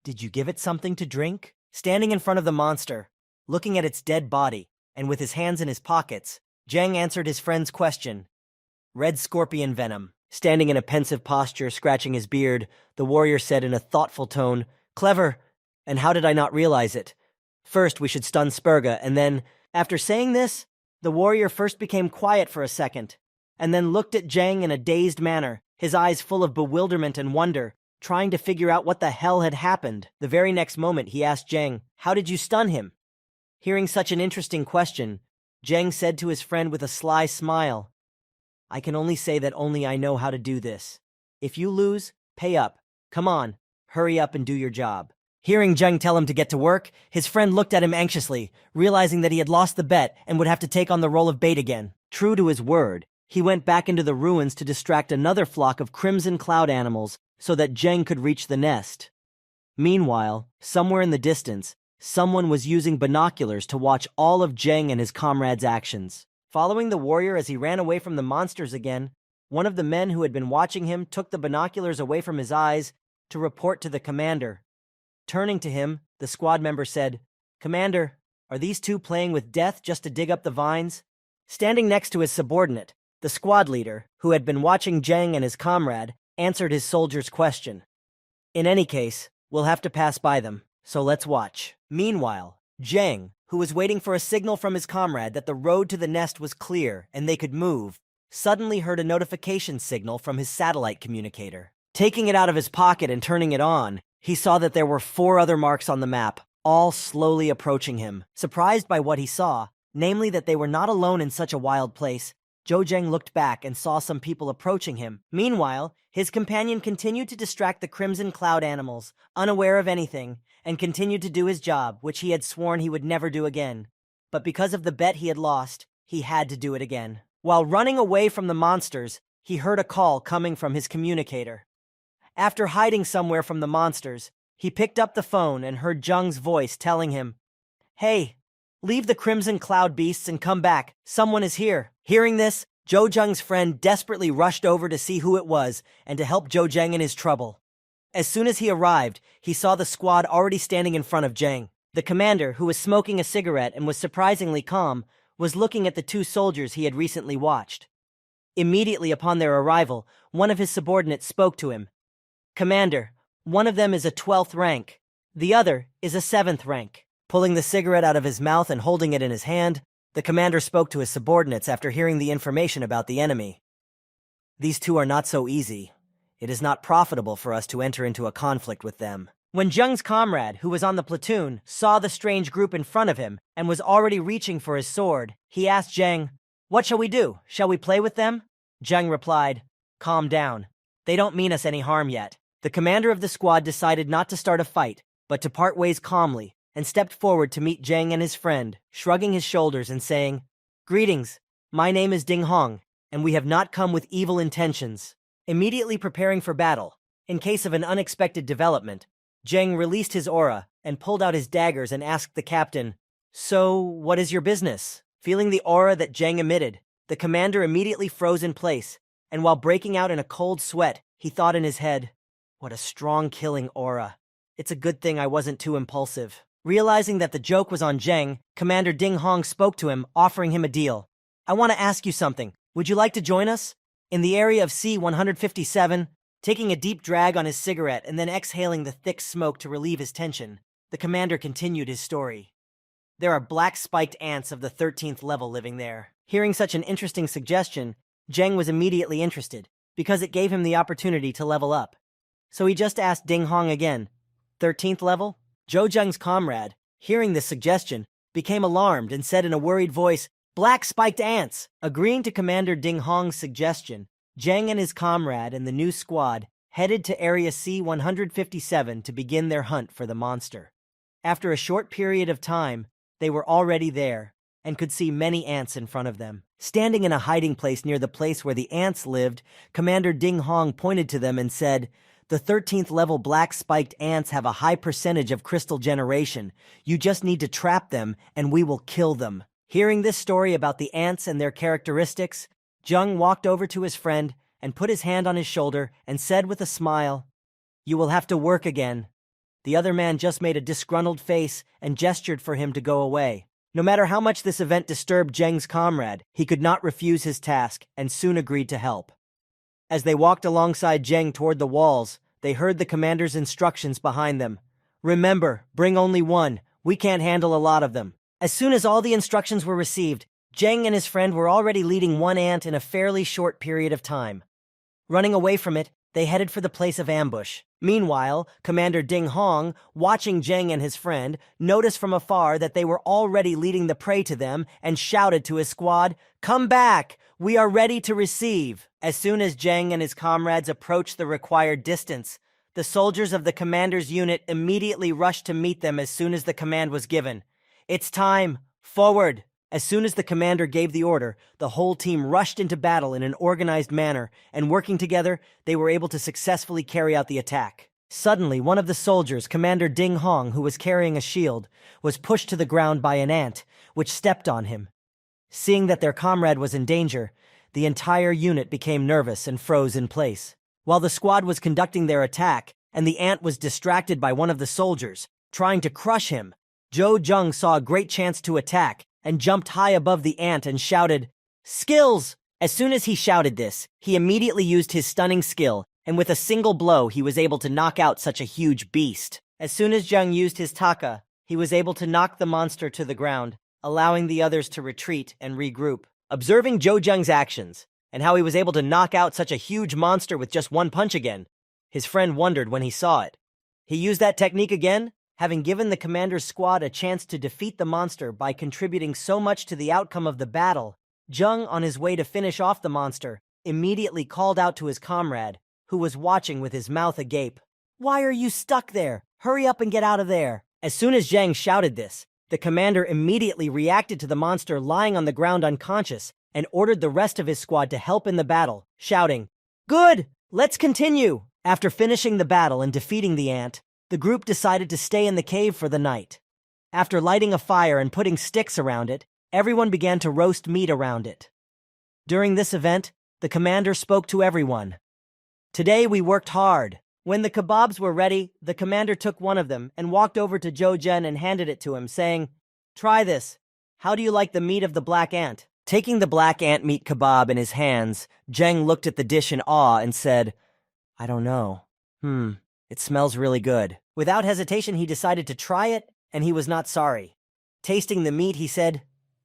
"Did you give it something to drink?" Standing in front of the monster, looking at its dead body, and with his hands in his pockets, Jung answered his friend's question. "Red scorpion venom." Standing in a pensive posture, scratching his beard, the warrior said in a thoughtful tone, "Clever, and how did I not realize it? First, we should stun Spurga, and then..." After saying this, the warrior first became quiet for a second, and then looked at Jang in a dazed manner, his eyes full of bewilderment and wonder, trying to figure out what the hell had happened. The very next moment, he asked Jang, "How did you stun him?" Hearing such an interesting question, Jang said to his friend with a sly smile, "I can only say that only I know how to do this. If you lose, pay up. Come on, hurry up and do your job." Hearing Jung tell him to get to work, his friend looked at him anxiously, realizing that he had lost the bet and would have to take on the role of bait again. True to his word, he went back into the ruins to distract another flock of crimson cloud animals so that Jung could reach the nest. Meanwhile, somewhere in the distance, someone was using binoculars to watch all of Jung and his comrades' actions. Following the warrior as he ran away from the monsters again, one of the men who had been watching him took the binoculars away from his eyes to report to the commander. Turning to him, the squad member said, "Commander, are these two playing with death just to dig up the vines?" Standing next to his subordinate, the squad leader, who had been watching Jang and his comrade, answered his soldier's question. "In any case, we'll have to pass by them, so let's watch." Meanwhile, Jang, who was waiting for a signal from his comrade that the road to the nest was clear and they could move, suddenly heard a notification signal from his satellite communicator. Taking it out of his pocket and turning it on, he saw that there were 4 other marks on the map, all slowly approaching him. Surprised by what he saw, namely that they were not alone in such a wild place, Jojang looked back and saw some people approaching him. Meanwhile, his companion continued to distract the crimson cloud animals, unaware of anything, and continued to do his job, which he had sworn he would never do again. But because of the bet he had lost, he had to do it again. While running away from the monsters, he heard a call coming from his communicator. After hiding somewhere from the monsters, he picked up the phone and heard Jung's voice telling him, "Hey, leave the crimson cloud beasts and come back. Someone is here." Hearing this, Jojang's friend desperately rushed over to see who it was and to help Jojang in his trouble. As soon as he arrived, he saw the squad already standing in front of Jang. The commander, who was smoking a cigarette and was surprisingly calm, was looking at the 2 soldiers he had recently watched. Immediately upon their arrival, one of his subordinates spoke to him. "Commander, one of them is a 12th rank. The other is a 7th rank." Pulling the cigarette out of his mouth and holding it in his hand, the commander spoke to his subordinates after hearing the information about the enemy. "These 2 are not so easy. It is not profitable for us to enter into a conflict with them." When Jung's comrade, who was on the platoon, saw the strange group in front of him and was already reaching for his sword, he asked Jang, "What shall we do? Shall we play with them?" Jung replied, "Calm down. They don't mean us any harm yet." The commander of the squad decided not to start a fight, but to part ways calmly, and stepped forward to meet Jang and his friend, shrugging his shoulders and saying, "Greetings, my name is Ding Hong, and we have not come with evil intentions." Immediately preparing for battle, in case of an unexpected development, Jang released his aura and pulled out his daggers and asked the captain, "So, what is your business?" Feeling the aura that Jang emitted, the commander immediately froze in place and while breaking out in a cold sweat, he thought in his head, "What a strong killing aura. It's a good thing I wasn't too impulsive." Realizing that the joke was on Zheng, Commander Ding Hong spoke to him, offering him a deal. "I want to ask you something. Would you like to join us?" In the area of C-157, taking a deep drag on his cigarette and then exhaling the thick smoke to relieve his tension, the commander continued his story. "There are black spiked ants of the 13th level living there." Hearing such an interesting suggestion, Zheng was immediately interested, because it gave him the opportunity to level up. So he just asked Ding Hong again, "13th level?" Zhou Zheng's comrade, hearing this suggestion, became alarmed and said in a worried voice, "Black spiked ants!" Agreeing to Commander Ding Hong's suggestion, Zheng and his comrade and the new squad headed to Area C-157 to begin their hunt for the monster. After a short period of time, they were already there and could see many ants in front of them. Standing in a hiding place near the place where the ants lived, Commander Ding Hong pointed to them and said, "The 13th level black spiked ants have a high percentage of crystal generation. You just need to trap them and we will kill them." Hearing this story about the ants and their characteristics, Zheng walked over to his friend and put his hand on his shoulder and said with a smile, "You will have to work again." The other man just made a disgruntled face and gestured for him to go away. No matter how much this event disturbed Zheng's comrade, he could not refuse his task and soon agreed to help. As they walked alongside Zheng toward the walls, they heard the commander's instructions behind them. "Remember, bring only one. We can't handle a lot of them." As soon as all the instructions were received, Zheng and his friend were already leading one ant in a fairly short period of time. Running away from it, they headed for the place of ambush. Meanwhile, Commander Ding Hong, watching Zheng and his friend, noticed from afar that they were already leading the prey to them and shouted to his squad, "Come back! We are ready to receive." As soon as Zheng and his comrades approached the required distance, the soldiers of the commander's unit immediately rushed to meet them as soon as the command was given. "It's time! Forward!" As soon as the commander gave the order, the whole team rushed into battle in an organized manner, and working together, they were able to successfully carry out the attack. Suddenly, one of the soldiers, Commander Ding Hong, who was carrying a shield, was pushed to the ground by an ant, which stepped on him. Seeing that their comrade was in danger, the entire unit became nervous and froze in place. While the squad was conducting their attack, and the ant was distracted by one of the soldiers, trying to crush him, Zhou Zheng saw a great chance to attack, and jumped high above the ant and shouted, "Skills!" As soon as he shouted this, he immediately used his stunning skill, and with a single blow he was able to knock out such a huge beast. As soon as Zheng used his taka, he was able to knock the monster to the ground, allowing the others to retreat and regroup. Observing Zhou Zheng's actions, and how he was able to knock out such a huge monster with just one punch again, his friend wondered when he saw it. He used that technique again, having given the commander's squad a chance to defeat the monster by contributing so much to the outcome of the battle. Zheng, on his way to finish off the monster, immediately called out to his comrade, who was watching with his mouth agape, "Why are you stuck there? Hurry up and get out of there." As soon as Zheng shouted this, the commander immediately reacted to the monster lying on the ground unconscious and ordered the rest of his squad to help in the battle, shouting, "Good! Let's continue!" After finishing the battle and defeating the ant, the group decided to stay in the cave for the night. After lighting a fire and putting sticks around it, everyone began to roast meat around it. During this event, the commander spoke to everyone. "Today we worked hard." When the kebabs were ready, the commander took one of them and walked over to Zhou Zhen and handed it to him, saying, "Try this. How do you like the meat of the black ant?" Taking the black ant meat kebab in his hands, Zheng looked at the dish in awe and said, "I don't know. It smells really good." Without hesitation, he decided to try it, and he was not sorry. Tasting the meat, he said,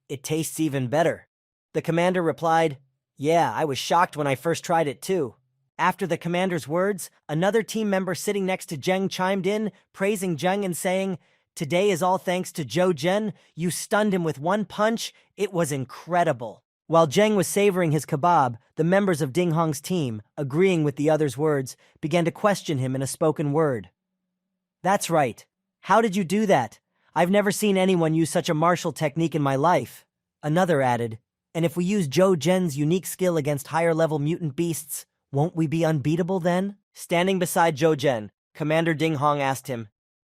"It tastes even better." The commander replied, "Yeah, I was shocked when I first tried it too." After the commander's words, another team member sitting next to Zheng chimed in, praising Zheng and saying, "Today is all thanks to Zhou Zhen. You stunned him with one punch. It was incredible." While Zheng was savoring his kebab, the members of Ding Hong's team, agreeing with the other's words, began to question him in a spoken word. "That's right. How did you do that? I've never seen anyone use such a martial technique in my life." Another added, "And if we use Zhou Zhen's unique skill against higher-level mutant beasts, won't we be unbeatable then?" Standing beside Zhou Zhen, Commander Ding Hong asked him,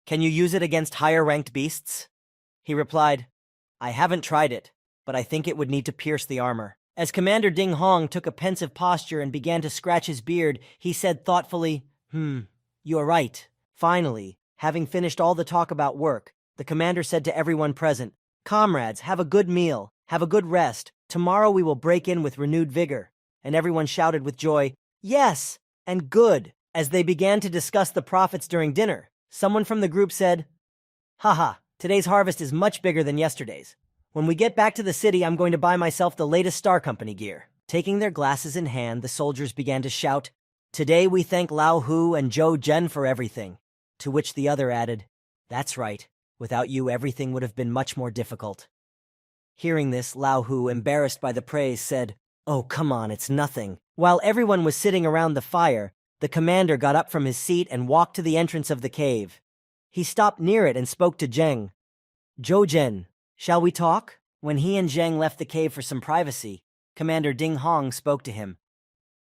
"Can you use it against higher-ranked beasts?" He replied, "I haven't tried it, but I think it would need to pierce the armor." As Commander Ding Hong took a pensive posture and began to scratch his beard, he said thoughtfully, You're right. Finally, having finished all the talk about work, the commander said to everyone present, Comrades, have a good meal, have a good rest. Tomorrow we will break in with renewed vigor. And everyone shouted with joy, Yes, and good. As they began to discuss the profits during dinner, someone from the group said, Haha, today's harvest is much bigger than yesterday's. When we get back to the city, I'm going to buy myself the latest Star Company gear. Taking their glasses in hand, the soldiers began to shout, Today we thank Lao Hu and Zhou Zhen for everything. To which the other added, That's right. Without you, everything would have been much more difficult. Hearing this, Lao Hu, embarrassed by the praise, said, Oh, come on, it's nothing. While everyone was sitting around the fire, the commander got up from his seat and walked to the entrance of the cave. He stopped near it and spoke to Zheng. Zhou Zhen, shall we talk? When he and Zheng left the cave for some privacy, Commander Ding Hong spoke to him.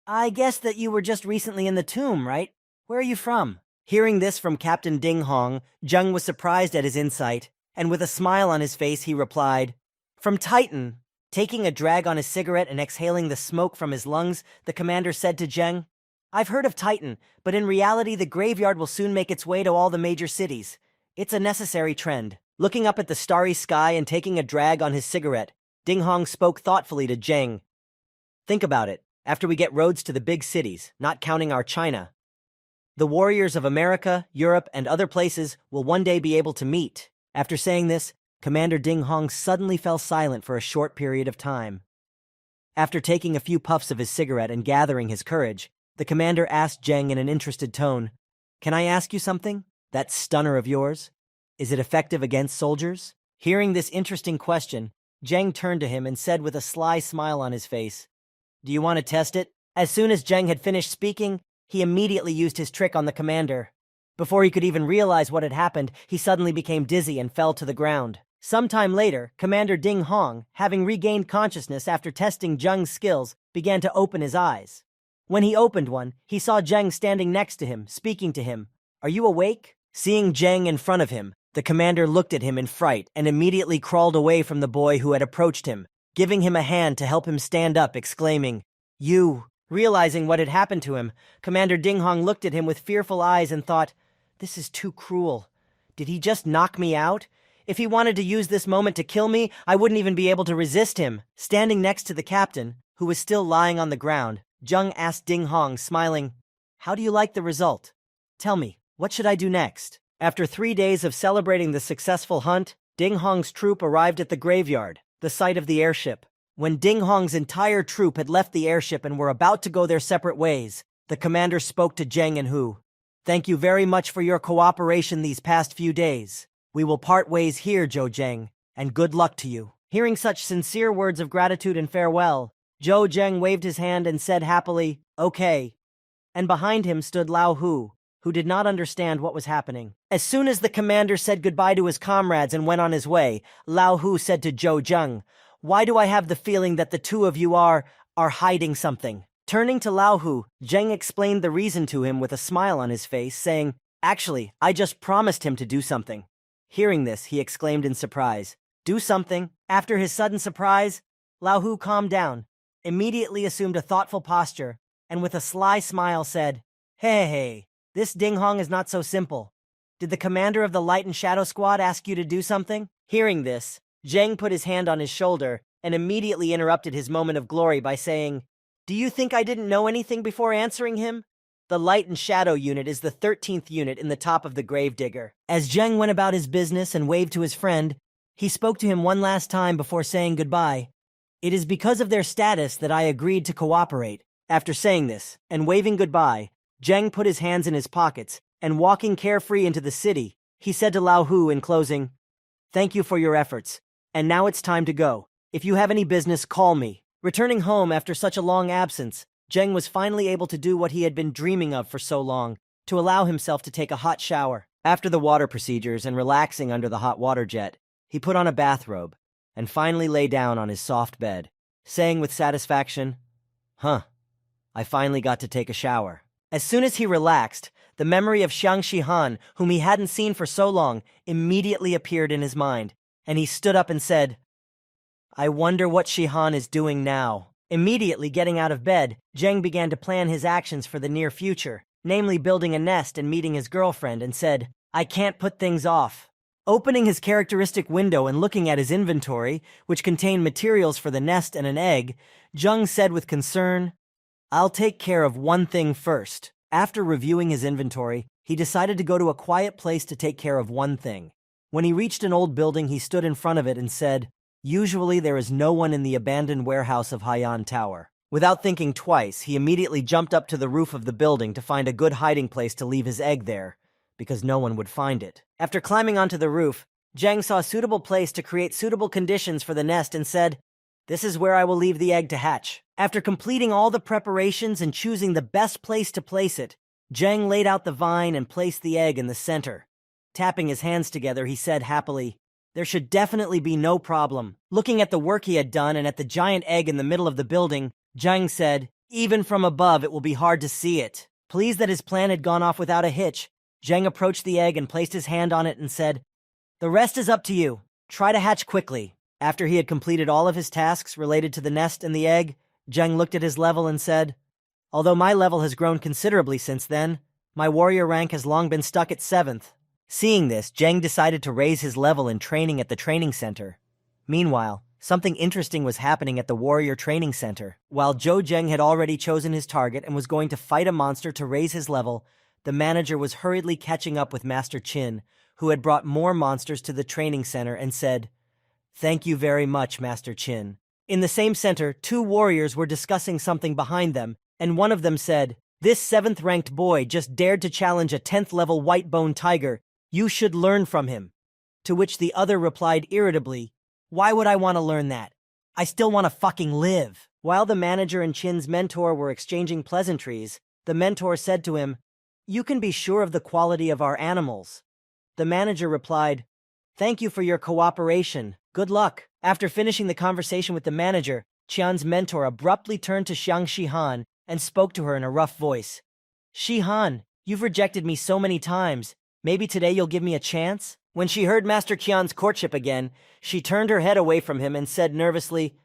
I guess that you were just recently in the tomb, right? Where are you from? Hearing this from Captain Ding Hong, Zheng was surprised at his insight, and with a smile on his face he replied, From Titan. Taking a drag on his cigarette and exhaling the smoke from his lungs, the commander said to Zheng, I've heard of Titan, but in reality the graveyard will soon make its way to all the major cities. It's a necessary trend. Looking up at the starry sky and taking a drag on his cigarette, Ding Hong spoke thoughtfully to Zheng. Think about it. After we get roads to the big cities, not counting our China, the warriors of America, Europe, and other places will one day be able to meet. After saying this, Commander Ding Hong suddenly fell silent for a short period of time. After taking a few puffs of his cigarette and gathering his courage, the commander asked Zheng in an interested tone, Can I ask you something? That stunner of yours? Is it effective against soldiers? Hearing this interesting question, Zheng turned to him and said with a sly smile on his face, Do you want to test it? As soon as Zheng had finished speaking, he immediately used his trick on the commander. Before he could even realize what had happened, he suddenly became dizzy and fell to the ground. Sometime later, Commander Ding Hong, having regained consciousness after testing Zheng's skills, began to open his eyes. When he opened one, he saw Zheng standing next to him, speaking to him. Are you awake? Seeing Zheng in front of him, the commander looked at him in fright and immediately crawled away from the boy who had approached him, giving him a hand to help him stand up, exclaiming, You! Realizing what had happened to him, Commander Ding Hong looked at him with fearful eyes and thought, This is too cruel. Did he just knock me out? If he wanted to use this moment to kill me, I wouldn't even be able to resist him. Standing next to the captain, who was still lying on the ground, Zheng asked Ding Hong, smiling, How do you like the result? Tell me, what should I do next? After 3 days of celebrating the successful hunt, Ding Hong's troop arrived at the graveyard, the site of the airship. When Ding Hong's entire troop had left the airship and were about to go their separate ways, the commander spoke to Zheng and Hu. Thank you very much for your cooperation these past few days. We will part ways here, Zhou Zheng, and good luck to you. Hearing such sincere words of gratitude and farewell, Zhou Zheng waved his hand and said happily, Okay. And behind him stood Lao Hu, who did not understand what was happening. As soon as the commander said goodbye to his comrades and went on his way, Lao Hu said to Zhou Zheng, Why do I have the feeling that the two of you are hiding something? Turning to Lao Hu, Zheng explained the reason to him with a smile on his face, saying, Actually, I just promised him to do something. Hearing this, he exclaimed in surprise, Do something? After his sudden surprise, Lao Hu calmed down, immediately assumed a thoughtful posture, and with a sly smile said, Hey, this Ding Hong is not so simple. Did the commander of the Light and Shadow Squad ask you to do something? Hearing this, Zheng put his hand on his shoulder and immediately interrupted his moment of glory by saying, Do you think I didn't know anything before answering him? The Light and Shadow unit is the 13th unit in the top of the Gravedigger. As Zheng went about his business and waved to his friend, he spoke to him one last time before saying goodbye. It is because of their status that I agreed to cooperate. After saying this, and waving goodbye, Zheng put his hands in his pockets, and walking carefree into the city, he said to Lao Hu in closing, Thank you for your efforts, and now it's time to go. If you have any business, call me. Returning home after such a long absence, Zheng was finally able to do what he had been dreaming of for so long, to allow himself to take a hot shower. After the water procedures and relaxing under the hot water jet, he put on a bathrobe, and finally lay down on his soft bed, saying with satisfaction, I finally got to take a shower. As soon as he relaxed, the memory of Xiang Shihan, whom he hadn't seen for so long, immediately appeared in his mind, and he stood up and said, I wonder what Shihan is doing now. Immediately getting out of bed, Zheng began to plan his actions for the near future, namely building a nest and meeting his girlfriend, and said, "I can't put things off." Opening his characteristic window and looking at his inventory, which contained materials for the nest and an egg, Zheng said with concern, "I'll take care of one thing first." After reviewing his inventory, he decided to go to a quiet place to take care of one thing. When he reached an old building, he stood in front of it and said, "Usually there is no one in the abandoned warehouse of Haiyan Tower." Without thinking twice, he immediately jumped up to the roof of the building to find a good hiding place to leave his egg there, because no one would find it. After climbing onto the roof, Zheng saw a suitable place to create suitable conditions for the nest and said, "This is where I will leave the egg to hatch." After completing all the preparations and choosing the best place to place it, Zheng laid out the vine and placed the egg in the center. Tapping his hands together, he said happily, "There should definitely be no problem." Looking at the work he had done and at the giant egg in the middle of the building, Zheng said, "Even from above, it will be hard to see it." Pleased that his plan had gone off without a hitch, Zheng approached the egg and placed his hand on it and said, "The rest is up to you. Try to hatch quickly." After he had completed all of his tasks related to the nest and the egg, Zheng looked at his level and said, "Although my level has grown considerably since then, my warrior rank has long been stuck at 7th. Seeing this, Zheng decided to raise his level in training at the training center. Meanwhile, something interesting was happening at the warrior training center. While Zhou Zheng had already chosen his target and was going to fight a monster to raise his level, the manager was hurriedly catching up with Master Qin, who had brought more monsters to the training center, and said, "Thank you very much, Master Qin." In the same center, 2 warriors were discussing something behind them, and one of them said, "This 7th-ranked boy just dared to challenge a 10th-level white-bone tiger. You should learn from him." To which the other replied irritably, "Why would I want to learn that? I still want to fucking live." While the manager and Qin's mentor were exchanging pleasantries, the mentor said to him, "You can be sure of the quality of our animals." The manager replied, "Thank you for your cooperation. Good luck." After finishing the conversation with the manager, Qian's mentor abruptly turned to Xiang Shihan and spoke to her in a rough voice. "Shihan, you've rejected me so many times. Maybe today you'll give me a chance?" When she heard Master Qian's courtship again, she turned her head away from him and said nervously,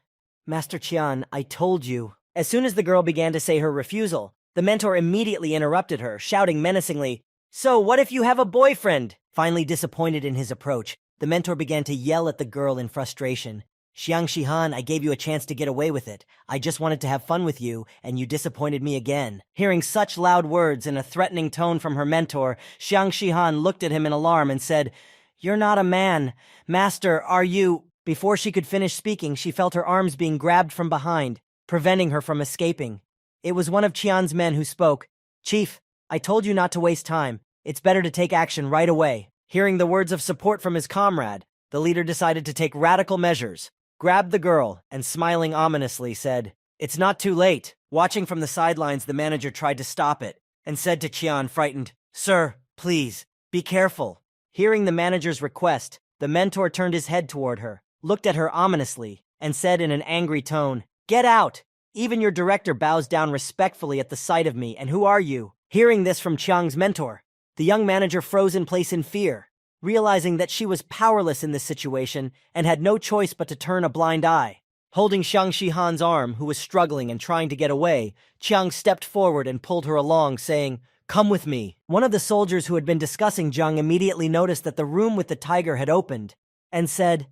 "Master Qian, I told you." As soon as the girl began to say her refusal, the mentor immediately interrupted her, shouting menacingly, "So what if you have a boyfriend?" Finally disappointed in his approach, the mentor began to yell at the girl in frustration. "Xiang Shihan, I gave you a chance to get away with it. I just wanted to have fun with you, and you disappointed me again." Hearing such loud words in a threatening tone from her mentor, Xiang Shihan looked at him in alarm and said, "You're not a man. Master, are you—" Before she could finish speaking, she felt her arms being grabbed from behind, preventing her from escaping. It was one of Qian's men who spoke. "Chief, I told you not to waste time. It's better to take action right away." Hearing the words of support from his comrade, the leader decided to take radical measures, grabbed the girl, and smiling ominously said, "It's not too late." Watching from the sidelines, the manager tried to stop it, and said to Qian, frightened, "Sir, please, be careful." Hearing the manager's request, the mentor turned his head toward her, looked at her ominously, and said in an angry tone, "Get out! Even your director bows down respectfully at the sight of me, and who are you?" Hearing this from Qiang's mentor, the young manager froze in place in fear, realizing that she was powerless in this situation and had no choice but to turn a blind eye. Holding Xiang Shihan's arm, who was struggling and trying to get away, Qiang stepped forward and pulled her along, saying, "Come with me." One of the soldiers who had been discussing Zhang immediately noticed that the room with the tiger had opened, and said,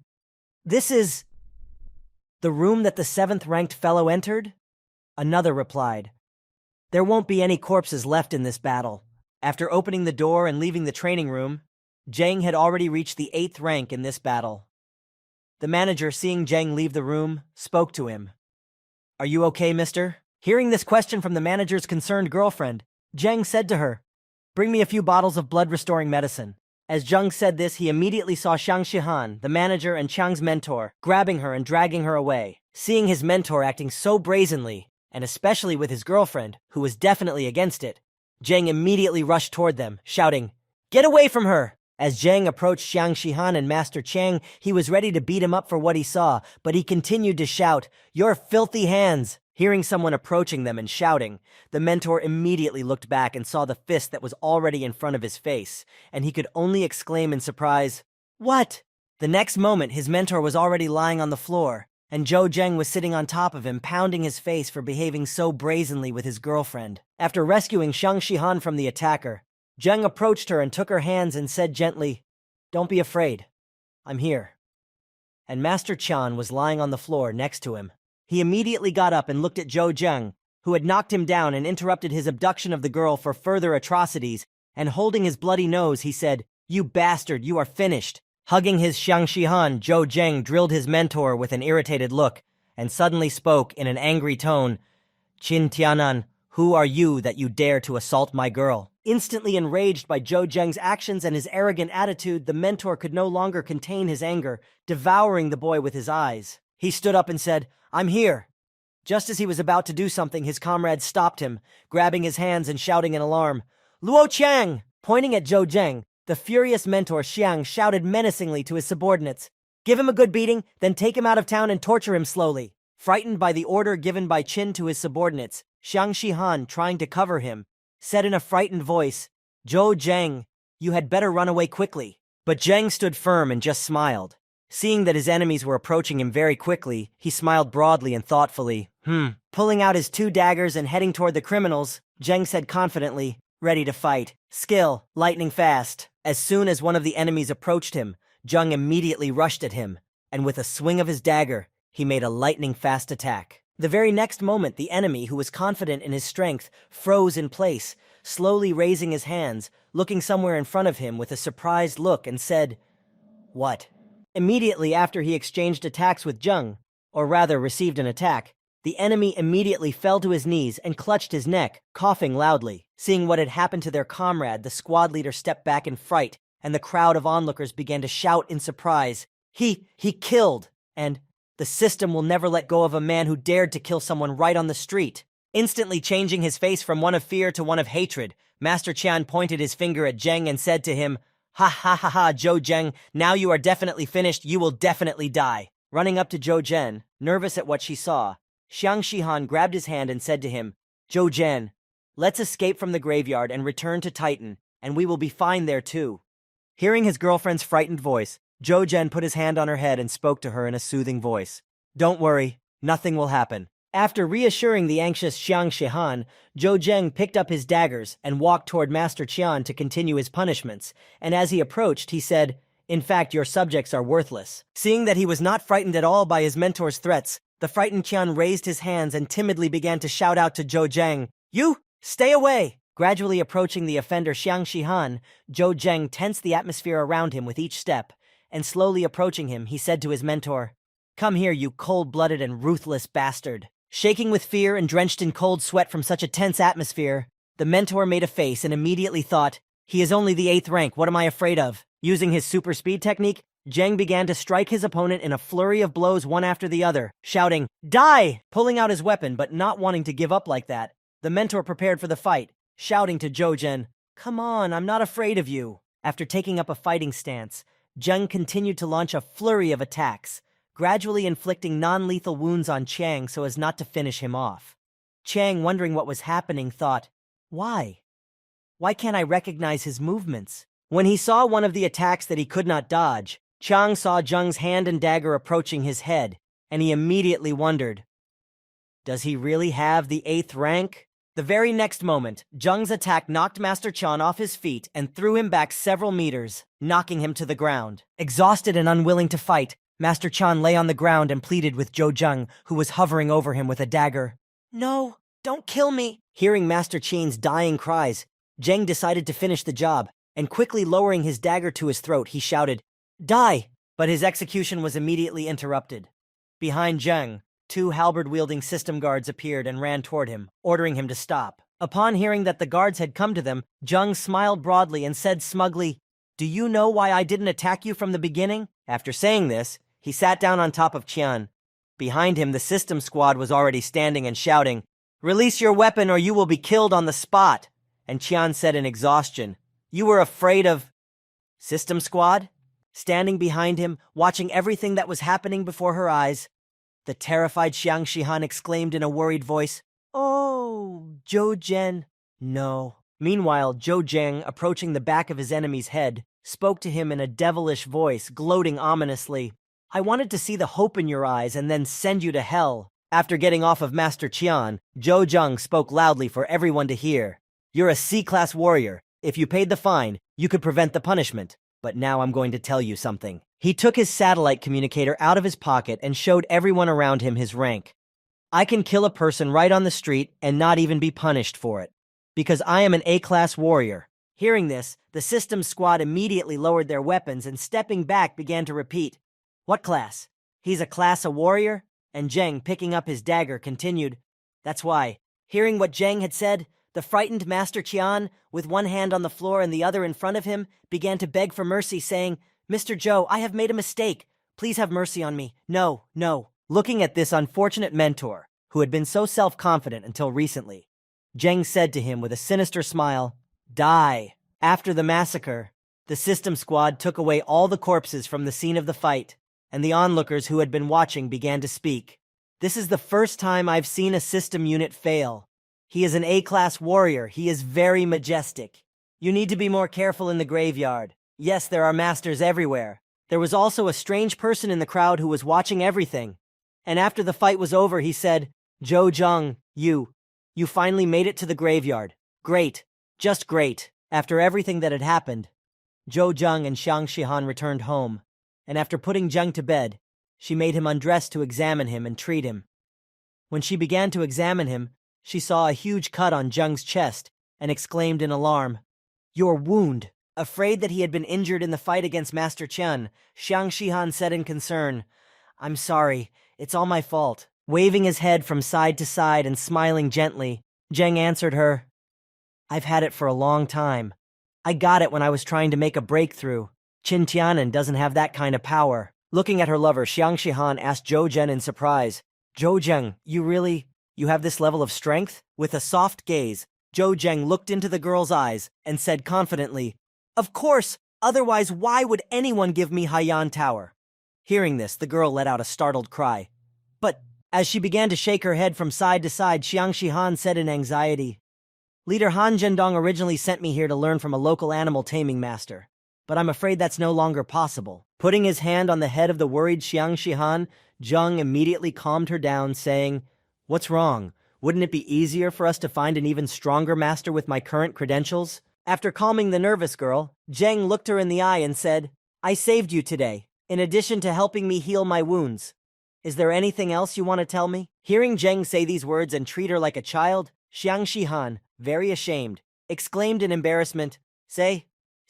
"This is the room that the 7th-ranked fellow entered?" Another replied, "There won't be any corpses left in this battle." After opening the door and leaving the training room, Zhang had already reached the 8th rank in this battle. The manager, seeing Zhang leave the room, spoke to him. "Are you okay, mister?" Hearing this question from the manager's concerned girlfriend, Zhang said to her, "Bring me a few bottles of blood-restoring medicine." As Zhang said this, he immediately saw Xiang Shihan, the manager and Qiang's mentor, grabbing her and dragging her away. Seeing his mentor acting so brazenly, and especially with his girlfriend, who was definitely against it, Zhang immediately rushed toward them, shouting, "Get away from her!" As Zhang approached Xiang Shihan and Master Chang, he was ready to beat him up for what he saw, but he continued to shout, "Your filthy hands!" Hearing someone approaching them and shouting, the mentor immediately looked back and saw the fist that was already in front of his face, and he could only exclaim in surprise, "What?" The next moment, his mentor was already lying on the floor, and Zhou Zheng was sitting on top of him, pounding his face for behaving so brazenly with his girlfriend. After rescuing Xiang Shihan from the attacker, Zheng approached her and took her hands and said gently, "Don't be afraid. I'm here." And Master Qian was lying on the floor next to him. He immediately got up and looked at Zhou Zheng, who had knocked him down and interrupted his abduction of the girl for further atrocities, and holding his bloody nose, he said, "You bastard, you are finished." Hugging his Xiang Shihan, Zhou Zheng drilled his mentor with an irritated look, and suddenly spoke in an angry tone, "Qin Tianan, who are you that you dare to assault my girl?" Instantly enraged by Zhou Zheng's actions and his arrogant attitude, the mentor could no longer contain his anger, devouring the boy with his eyes. He stood up and said, "I'm here." Just as he was about to do something, his comrade stopped him, grabbing his hands and shouting in alarm, "Luo Qiang!" Pointing at Zhou Zheng, the furious mentor Xiang shouted menacingly to his subordinates, "Give him a good beating, then take him out of town and torture him slowly." Frightened by the order given by Qin to his subordinates, Xiang Shihan, trying to cover him, said in a frightened voice, "Zhou Zheng, you had better run away quickly." But Zheng stood firm and just smiled. Seeing that his enemies were approaching him very quickly, he smiled broadly and thoughtfully. Pulling out his 2 daggers and heading toward the criminals, Zheng said confidently, "Ready to fight. Skill, lightning fast." As soon as one of the enemies approached him, Zheng immediately rushed at him, and with a swing of his dagger, he made a lightning-fast attack. The very next moment, the enemy, who was confident in his strength, froze in place, slowly raising his hands, looking somewhere in front of him with a surprised look, and said, "What?" Immediately after he exchanged attacks with Zheng, or rather received an attack, the enemy immediately fell to his knees and clutched his neck, coughing loudly. Seeing what had happened to their comrade, the squad leader stepped back in fright, and the crowd of onlookers began to shout in surprise, He killed! And, "The system will never let go of a man who dared to kill someone right on the street." Instantly changing his face from one of fear to one of hatred, Master Qian pointed his finger at Zheng and said to him, "Ha ha ha ha, Zhou Zheng, now you are definitely finished, you will definitely die." Running up to Zhou Zheng, nervous at what she saw, Xiang Shihan grabbed his hand and said to him, "Zhou Zheng, let's escape from the graveyard and return to Titan, and we will be fine there too." Hearing his girlfriend's frightened voice, Zhou Zheng put his hand on her head and spoke to her in a soothing voice. "Don't worry, nothing will happen." After reassuring the anxious Xiang Shihan, Zhou Zheng picked up his daggers and walked toward Master Qian to continue his punishments, and as he approached, he said, "In fact, your subjects are worthless." Seeing that he was not frightened at all by his mentor's threats, the frightened Qian raised his hands and timidly began to shout out to Zhou Zheng, "You, stay away!" Gradually approaching the offender Xiang Shihan, Zhou Zheng tensed the atmosphere around him with each step, and slowly approaching him, he said to his mentor, "Come here, you cold-blooded and ruthless bastard." Shaking with fear and drenched in cold sweat from such a tense atmosphere, the mentor made a face and immediately thought, "He is only the 8th rank, what am I afraid of?" Using his super speed technique, Zheng began to strike his opponent in a flurry of blows one after the other, shouting, "Die!" Pulling out his weapon but not wanting to give up like that, the mentor prepared for the fight, shouting to Zhou Zheng, "Come on, I'm not afraid of you." After taking up a fighting stance, Zheng continued to launch a flurry of attacks, gradually inflicting non-lethal wounds on Chang so as not to finish him off. Chang, wondering what was happening, thought, Why? Why can't I recognize his movements?" When he saw one of the attacks that he could not dodge, Chang saw Zheng's hand and dagger approaching his head, and he immediately wondered, "Does he really have the 8th rank?" The very next moment, Zheng's attack knocked Master Qian off his feet and threw him back several meters, knocking him to the ground. Exhausted and unwilling to fight, Master Qian lay on the ground and pleaded with Zhou Zheng, who was hovering over him with a dagger. "No, don't kill me." Hearing Master Qian's dying cries, Zheng decided to finish the job, and quickly lowering his dagger to his throat, he shouted, "Die!" But his execution was immediately interrupted. Behind Zheng, 2 halberd-wielding system guards appeared and ran toward him, ordering him to stop. Upon hearing that the guards had come to them, Zheng smiled broadly and said smugly, "Do you know why I didn't attack you from the beginning?" After saying this, he sat down on top of Qian. Behind him, the system squad was already standing and shouting, "Release your weapon or you will be killed on the spot." And Qian said in exhaustion, "You were afraid of system squad?" Standing behind him, watching everything that was happening before her eyes, the terrified Xiang Shihan exclaimed in a worried voice, "Oh, Zhou Zheng, no." Meanwhile, Zhou Zheng, approaching the back of his enemy's head, spoke to him in a devilish voice, gloating ominously, I wanted to see the hope in your eyes and then send you to hell. After getting off of Master Qian, Zhou Zheng spoke loudly for everyone to hear. You're a C-class warrior. If you paid the fine, you could prevent the punishment. But now I'm going to tell you something. He took his satellite communicator out of his pocket and showed everyone around him his rank. I can kill a person right on the street and not even be punished for it. Because I am an A-class warrior. Hearing this, the system squad immediately lowered their weapons and stepping back began to repeat. What class? He's a class A warrior? And Zheng, picking up his dagger, continued. That's why. Hearing what Zheng had said, the frightened Master Qian, with one hand on the floor and the other in front of him, began to beg for mercy, saying, Mr. Zhou, I have made a mistake. Please have mercy on me. No, no. Looking at this unfortunate mentor, who had been so self-confident until recently, Zheng said to him with a sinister smile, Die. After the massacre, the system squad took away all the corpses from the scene of the fight, and the onlookers who had been watching began to speak. This is the first time I've seen a system unit fail. He is an A-class warrior. He is very majestic. You need to be more careful in the graveyard. Yes, there are masters everywhere. There was also a strange person in the crowd who was watching everything. And after the fight was over, he said, Zhou Zheng, you finally made it to the graveyard. Great. Just great. After everything that had happened, Zhou Zheng and Xiang Shihan returned home. And after putting Zheng to bed, she made him undress to examine him and treat him. When she began to examine him, she saw a huge cut on Zheng's chest and exclaimed in alarm, Your wound! Afraid that he had been injured in the fight against Master Qian, Xiang Shihan said in concern, I'm sorry, it's all my fault. Waving his head from side to side and smiling gently, Zheng answered her, I've had it for a long time. I got it when I was trying to make a breakthrough. Qin Tianan doesn't have that kind of power. Looking at her lover, Xiang Shihan asked Zhou Zheng in surprise, Zhou Zheng, you have this level of strength? With a soft gaze, Zhou Zheng looked into the girl's eyes and said confidently, Of course, otherwise why would anyone give me Haiyan Tower? Hearing this, the girl let out a startled cry. But, as she began to shake her head from side to side, Xiang Shihan said in anxiety, Leader Han Zhendong originally sent me here to learn from a local animal taming master. But I'm afraid that's no longer possible. Putting his hand on the head of the worried Xiang Shihan, Zheng immediately calmed her down, saying, What's wrong? Wouldn't it be easier for us to find an even stronger master with my current credentials? After calming the nervous girl, Zheng looked her in the eye and said, I saved you today, in addition to helping me heal my wounds. Is there anything else you want to tell me? Hearing Zheng say these words and treat her like a child, Xiang Shihan, very ashamed, exclaimed in embarrassment, Say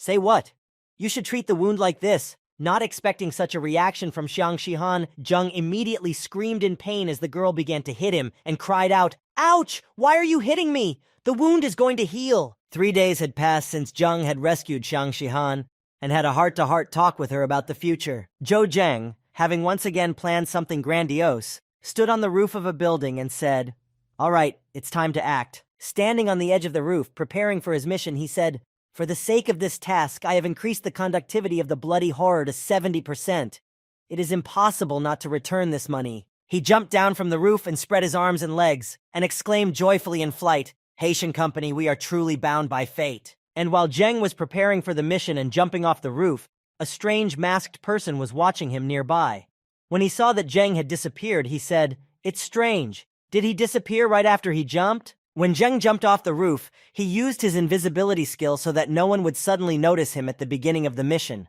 what? You should treat the wound like this. Not expecting such a reaction from Xiang Shihan, Zheng immediately screamed in pain as the girl began to hit him and cried out, Ouch! Why are you hitting me? The wound is going to heal. 3 days had passed since Zheng had rescued Xiang Shihan and had a heart-to-heart talk with her about the future. Zhou Zheng, having once again planned something grandiose, stood on the roof of a building and said, All right, it's time to act. Standing on the edge of the roof, preparing for his mission, he said, For the sake of this task, I have increased the conductivity of the bloody horror to 70%. It is impossible not to return this money. He jumped down from the roof and spread his arms and legs, and exclaimed joyfully in flight, Haitian company, we are truly bound by fate. And while Zheng was preparing for the mission and jumping off the roof, a strange masked person was watching him nearby. When he saw that Zheng had disappeared, he said, It's strange. Did he disappear right after he jumped? When Zheng jumped off the roof, he used his invisibility skill so that no one would suddenly notice him at the beginning of the mission.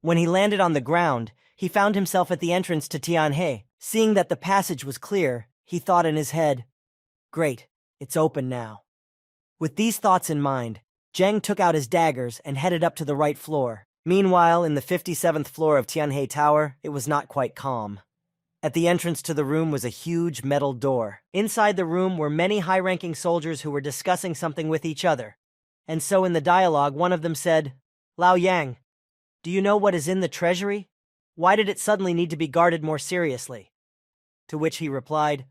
When he landed on the ground, he found himself at the entrance to Tianhe. Seeing that the passage was clear, he thought in his head, Great, it's open now. With these thoughts in mind, Zheng took out his daggers and headed up to the right floor. Meanwhile, in the 57th floor of Tianhe Tower, it was not quite calm. At the entrance to the room was a huge metal door. Inside the room were many high-ranking soldiers who were discussing something with each other. And so in the dialogue, one of them said, Lao Yang, do you know what is in the treasury? Why did it suddenly need to be guarded more seriously? To which he replied,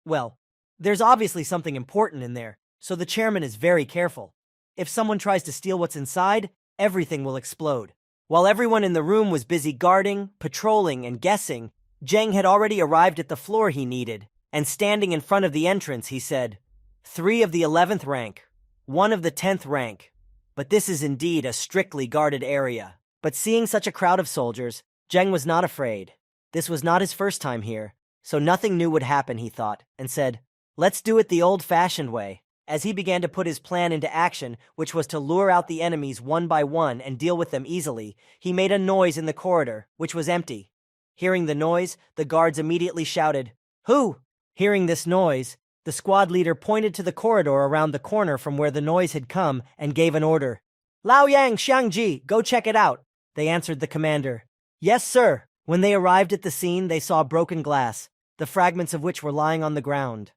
Well, there's obviously something important in there, so the chairman is very careful. If someone tries to steal what's inside, everything will explode. While everyone in the room was busy guarding, patrolling, and guessing, Zheng had already arrived at the floor he needed, and standing in front of the entrance, he said, 3 of the 11th rank, 1 of the 10th rank. But this is indeed a strictly guarded area. But seeing such a crowd of soldiers, Zheng was not afraid. This was not his first time here, so nothing new would happen, he thought, and said, "Let's do it the old-fashioned way." As he began to put his plan into action, which was to lure out the enemies one by one and deal with them easily, he made a noise in the corridor, which was empty. Hearing the noise, the guards immediately shouted, "Who?" Hearing this noise, the squad leader pointed to the corridor around the corner from where the noise had come and gave an order. "Lao Yang, Xiangji, go check it out," they answered the commander. "Yes, sir." When they arrived at the scene, they saw broken glass, the fragments of which were lying on the ground.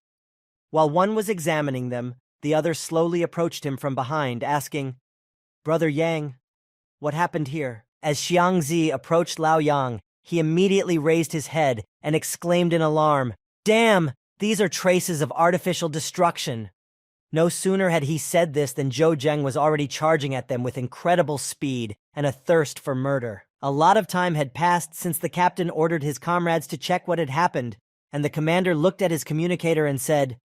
While one was examining them, the other slowly approached him from behind, asking, "Brother Yang, what happened here?" As Xiangzi approached Lao Yang, he immediately raised his head and exclaimed in alarm, "Damn, these are traces of artificial destruction." No sooner had he said this than Zhou Zheng was already charging at them with incredible speed and a thirst for murder. A lot of time had passed since the captain ordered his comrades to check what had happened, and the commander looked at his communicator and said,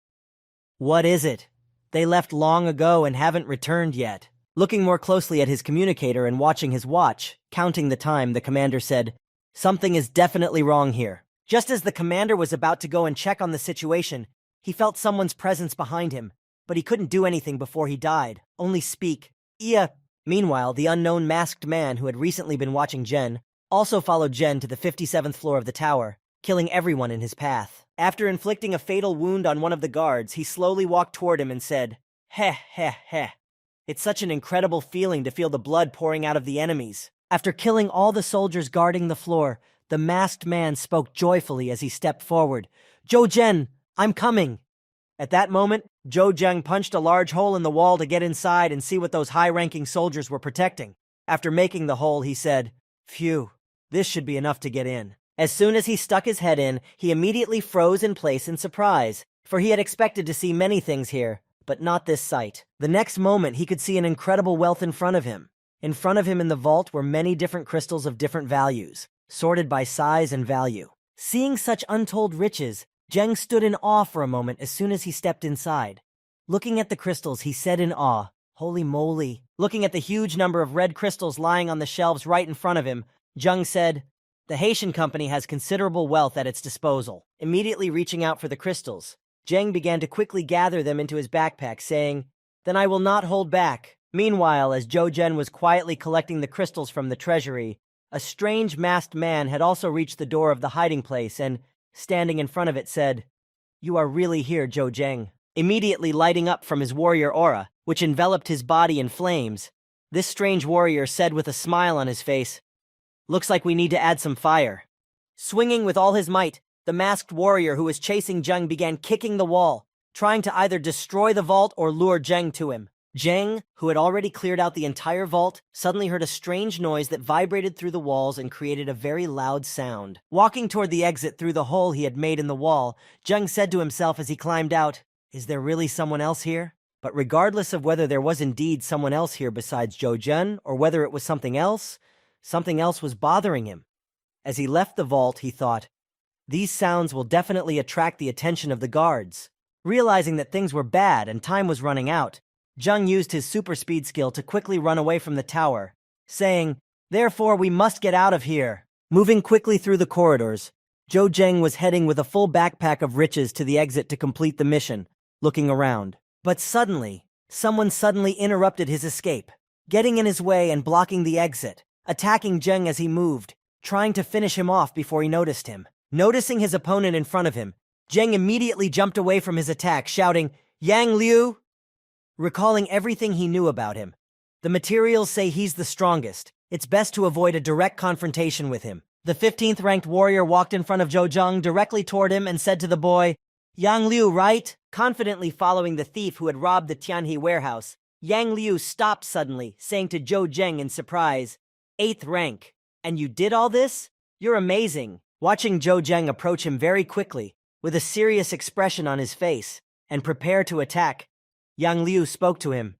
"What is it? They left long ago and haven't returned yet." Looking more closely at his communicator and watching his watch, counting the time, the commander said, "Something is definitely wrong here." Just as the commander was about to go and check on the situation, he felt someone's presence behind him, but he couldn't do anything before he died, only speak, "Iya." Meanwhile, the unknown masked man who had recently been watching Jen also followed Jen to the 57th floor of the tower, killing everyone in his path. After inflicting a fatal wound on one of the guards, he slowly walked toward him and said, "Heh, heh, heh. It's such an incredible feeling to feel the blood pouring out of the enemies." After killing all the soldiers guarding the floor, the masked man spoke joyfully as he stepped forward. "Zhou Zhen, I'm coming." At that moment, Zhou Zheng punched a large hole in the wall to get inside and see what those high-ranking soldiers were protecting. After making the hole, he said, "Phew, this should be enough to get in." As soon as he stuck his head in, he immediately froze in place in surprise, for he had expected to see many things here, but not this sight. The next moment, he could see an incredible wealth in front of him. In front of him in the vault were many different crystals of different values, sorted by size and value. Seeing such untold riches, Zheng stood in awe for a moment as soon as he stepped inside. Looking at the crystals, he said in awe, "Holy moly." Looking at the huge number of red crystals lying on the shelves right in front of him, Zheng said, "The Haitian company has considerable wealth at its disposal." Immediately reaching out for the crystals, Zheng began to quickly gather them into his backpack, saying, "Then I will not hold back." Meanwhile, as Zhou Zhen was quietly collecting the crystals from the treasury, a strange masked man had also reached the door of the hiding place and, standing in front of it, said, "You are really here, Zhou Zheng." Immediately lighting up from his warrior aura, which enveloped his body in flames, this strange warrior said with a smile on his face, "Looks like we need to add some fire." Swinging with all his might, the masked warrior who was chasing Zheng began kicking the wall, trying to either destroy the vault or lure Zheng to him. Zheng, who had already cleared out the entire vault, suddenly heard a strange noise that vibrated through the walls and created a very loud sound. Walking toward the exit through the hole he had made in the wall, Zheng said to himself as he climbed out, "Is there really someone else here?" But regardless of whether there was indeed someone else here besides Zhou Zhen, or whether it was something else was bothering him. As he left the vault, he thought, "These sounds will definitely attract the attention of the guards." Realizing that things were bad and time was running out, Zheng used his super speed skill to quickly run away from the tower, saying, "Therefore we must get out of here." Moving quickly through the corridors, Zhou Zheng was heading with a full backpack of riches to the exit to complete the mission, looking around. But someone suddenly interrupted his escape, getting in his way and blocking the exit, attacking Zheng as he moved, trying to finish him off before he noticed him. Noticing his opponent in front of him, Zheng immediately jumped away from his attack, shouting, "Yang Liu!" Recalling everything he knew about him. The materials say he's the strongest. It's best to avoid a direct confrontation with him. The 15th ranked warrior walked in front of Zhou Zheng directly toward him and said to the boy, "Yang Liu, right?" Confidently following the thief who had robbed the Tianhe warehouse, Yang Liu stopped suddenly, saying to Zhou Zheng in surprise, "8th rank. And you did all this? You're amazing." Watching Zhou Zheng approach him very quickly, with a serious expression on his face, and prepare to attack, Yang Liu spoke to him.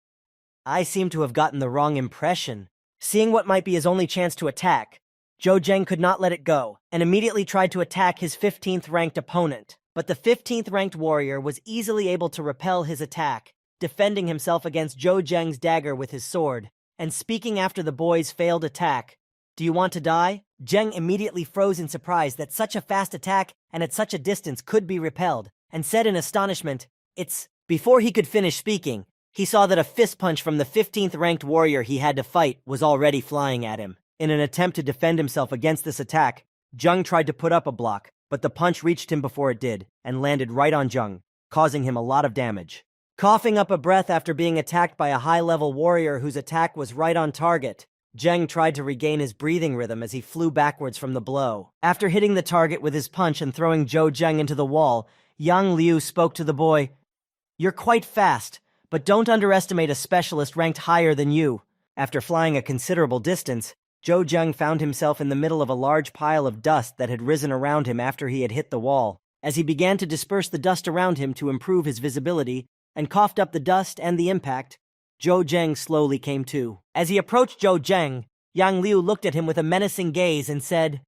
"I seem to have gotten the wrong impression." Seeing what might be his only chance to attack, Zhou Zheng could not let it go, and immediately tried to attack his 15th ranked opponent. But the 15th ranked warrior was easily able to repel his attack, defending himself against Zhou Zheng's dagger with his sword, and speaking after the boy's failed attack, "Do you want to die? Zheng immediately froze in surprise that such a fast attack and at such a distance could be repelled, and said in astonishment, "It's..." Before he could finish speaking, he saw that a fist punch from the 15th ranked warrior he had to fight was already flying at him. In an attempt to defend himself against this attack, Zheng tried to put up a block, but the punch reached him before it did, and landed right on Zheng, causing him a lot of damage. Coughing up a breath after being attacked by a high-level warrior whose attack was right on target, Zheng tried to regain his breathing rhythm as he flew backwards from the blow. After hitting the target with his punch and throwing Zhou Zheng into the wall, Yang Liu spoke to the boy, "You're quite fast, but don't underestimate a specialist ranked higher than you." After flying a considerable distance, Zhou Zheng found himself in the middle of a large pile of dust that had risen around him after he had hit the wall. As he began to disperse the dust around him to improve his visibility, and coughed up the dust and the impact, Zhou Zheng slowly came to. As he approached Zhou Zheng, Yang Liu looked at him with a menacing gaze and said,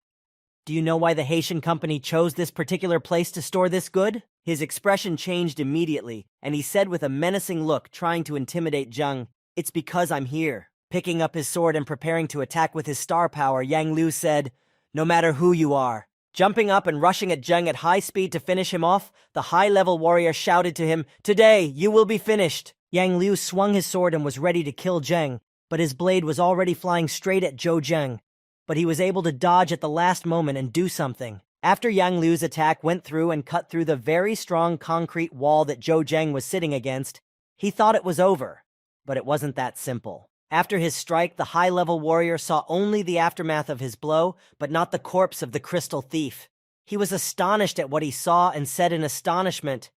"Do you know why the Haitian company chose this particular place to store this good?" His expression changed immediately, and he said with a menacing look, trying to intimidate Zheng, "It's because I'm here." Picking up his sword and preparing to attack with his star power, Yang Liu said, "No matter who you are." Jumping up and rushing at Zheng at high speed to finish him off, the high-level warrior shouted to him, "Today, you will be finished." Yang Liu swung his sword and was ready to kill Zheng, but his blade was already flying straight at Zhou Zheng. But he was able to dodge at the last moment and do something. After Yang Liu's attack went through and cut through the very strong concrete wall that Zhou Zheng was sitting against, he thought it was over. But it wasn't that simple. After his strike, the high-level warrior saw only the aftermath of his blow, but not the corpse of the crystal thief. He was astonished at what he saw and said in astonishment,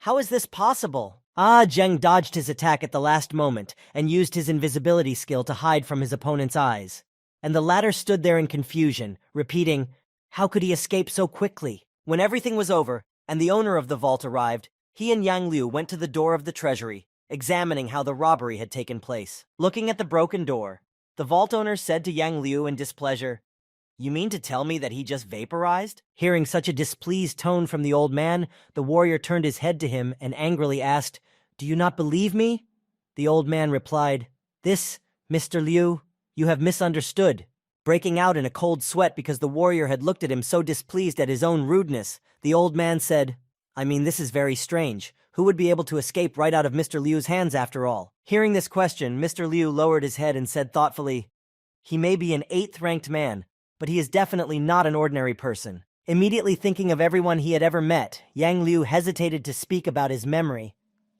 "How is this possible?" Zheng dodged his attack at the last moment and used his invisibility skill to hide from his opponent's eyes. And the latter stood there in confusion, repeating, "How could he escape so quickly?" When everything was over and the owner of the vault arrived, he and Yang Liu went to the door of the treasury, examining how the robbery had taken place. Looking at the broken door, the vault owner said to Yang Liu in displeasure, "You mean to tell me that he just vaporized?" Hearing such a displeased tone from the old man, the warrior turned his head to him and angrily asked, "Do you not believe me?" The old man replied, "This, Mr. Liu, you have misunderstood." Breaking out in a cold sweat because the warrior had looked at him so displeased at his own rudeness, the old man said, "I mean, this is very strange. Who would be able to escape right out of Mr. Liu's hands after all?" Hearing this question, Mr. Liu lowered his head and said thoughtfully, "He may be an 8th-ranked man, but he is definitely not an ordinary person." Immediately thinking of everyone he had ever met, Yang Liu hesitated to speak about his memory.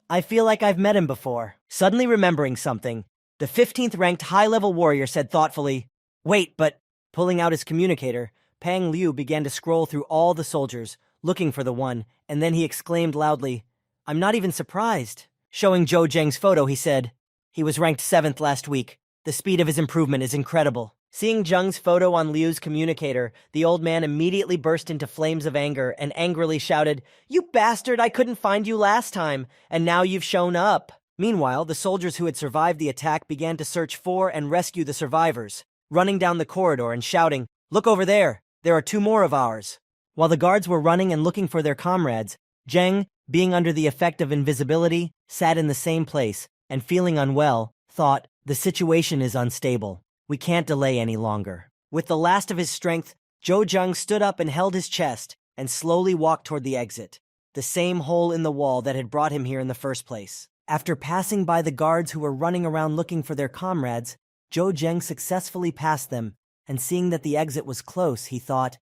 "I feel like I've met him before." Suddenly remembering something, the 15th-ranked high-level warrior said thoughtfully, "Wait, but..." Pulling out his communicator, Pang Liu began to scroll through all the soldiers, looking for the one, and then he exclaimed loudly, "I'm not even surprised." Showing Zhou Zheng's photo, he said, "He was ranked 7th last week. The speed of his improvement is incredible." Seeing Zheng's photo on Liu's communicator, the old man immediately burst into flames of anger and angrily shouted, "You bastard, I couldn't find you last time, and now you've shown up." Meanwhile, the soldiers who had survived the attack began to search for and rescue the survivors, running down the corridor and shouting, "Look over there! There are 2 more of ours!" While the guards were running and looking for their comrades, Zheng, being under the effect of invisibility, sat in the same place, and feeling unwell, thought, "The situation is unstable. We can't delay any longer." With the last of his strength, Zhou Zheng stood up and held his chest, and slowly walked toward the exit, the same hole in the wall that had brought him here in the first place. After passing by the guards who were running around looking for their comrades, Zhou Zheng successfully passed them, and seeing that the exit was close, he thought,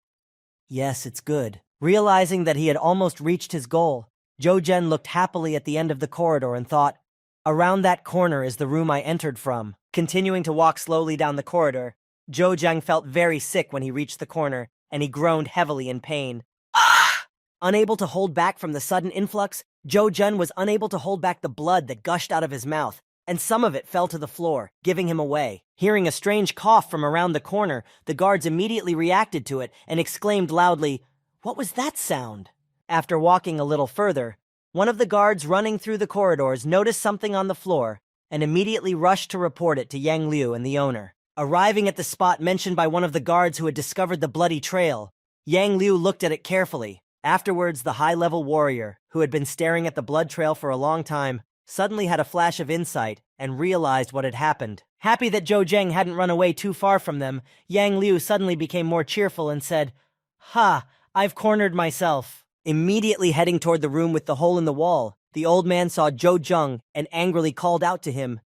"Yes, it's good." Realizing that he had almost reached his goal, Zhou Zheng looked happily at the end of the corridor and thought, "Around that corner is the room I entered from." Continuing to walk slowly down the corridor, Zhou Zheng felt very sick when he reached the corner, and he groaned heavily in pain. Ah! Unable to hold back from the sudden influx, Zhou Zheng was unable to hold back the blood that gushed out of his mouth, and some of it fell to the floor, giving him away. Hearing a strange cough from around the corner, the guards immediately reacted to it and exclaimed loudly, "What was that sound?" After walking a little further, one of the guards running through the corridors noticed something on the floor and immediately rushed to report it to Yang Liu and the owner. Arriving at the spot mentioned by one of the guards who had discovered the bloody trail, Yang Liu looked at it carefully. Afterwards, the high-level warrior, who had been staring at the blood trail for a long time, suddenly had a flash of insight and realized what had happened. Happy that Zhou Zheng hadn't run away too far from them, Yang Liu suddenly became more cheerful and said, "Ha, I've cornered myself." Immediately heading toward the room with the hole in the wall, the old man saw Zhou Zheng and angrily called out to him,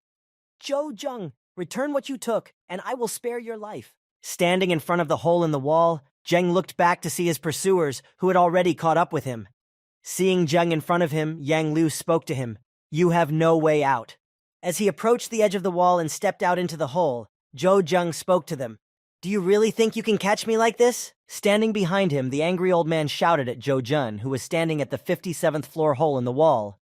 "Zhou Zheng, return what you took, and I will spare your life." Standing in front of the hole in the wall, Zheng looked back to see his pursuers, who had already caught up with him. Seeing Zheng in front of him, Yang Liu spoke to him, "You have no way out." As he approached the edge of the wall and stepped out into the hole, Zhou Zheng spoke to them. "Do you really think you can catch me like this?" Standing behind him, the angry old man shouted at Zhou Zheng, who was standing at the 57th floor hole in the wall.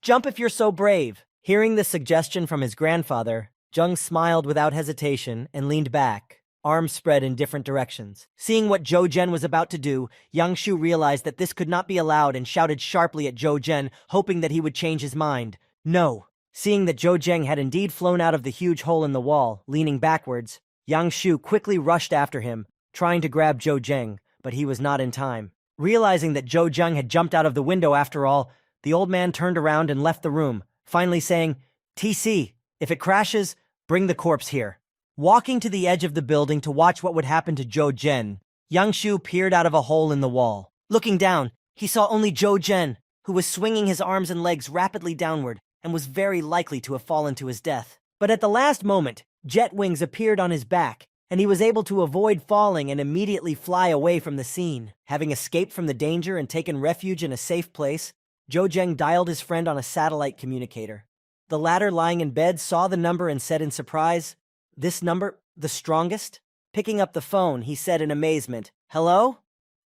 "Jump if you're so brave." Hearing the suggestion from his grandfather, Zheng smiled without hesitation and leaned back, arms spread in different directions. Seeing what Zhou Zheng was about to do, Yang Shu realized that this could not be allowed and shouted sharply at Zhou Zheng, hoping that he would change his mind. "No." Seeing that Zhou Zheng had indeed flown out of the huge hole in the wall, leaning backwards, Yang Shu quickly rushed after him, trying to grab Zhou Zheng, but he was not in time. Realizing that Zhou Zheng had jumped out of the window after all, the old man turned around and left the room, finally saying, "TC, if it crashes, bring the corpse here." Walking to the edge of the building to watch what would happen to Zhou Zheng, Yang Shu peered out of a hole in the wall. Looking down, he saw only Zhou Zheng, who was swinging his arms and legs rapidly downward and was very likely to have fallen to his death. But at the last moment, jet wings appeared on his back, and he was able to avoid falling and immediately fly away from the scene. Having escaped from the danger and taken refuge in a safe place, Zhou Zheng dialed his friend on a satellite communicator. The latter, lying in bed, saw the number and said in surprise, "This number, the strongest?" Picking up the phone, he said in amazement, "Hello?"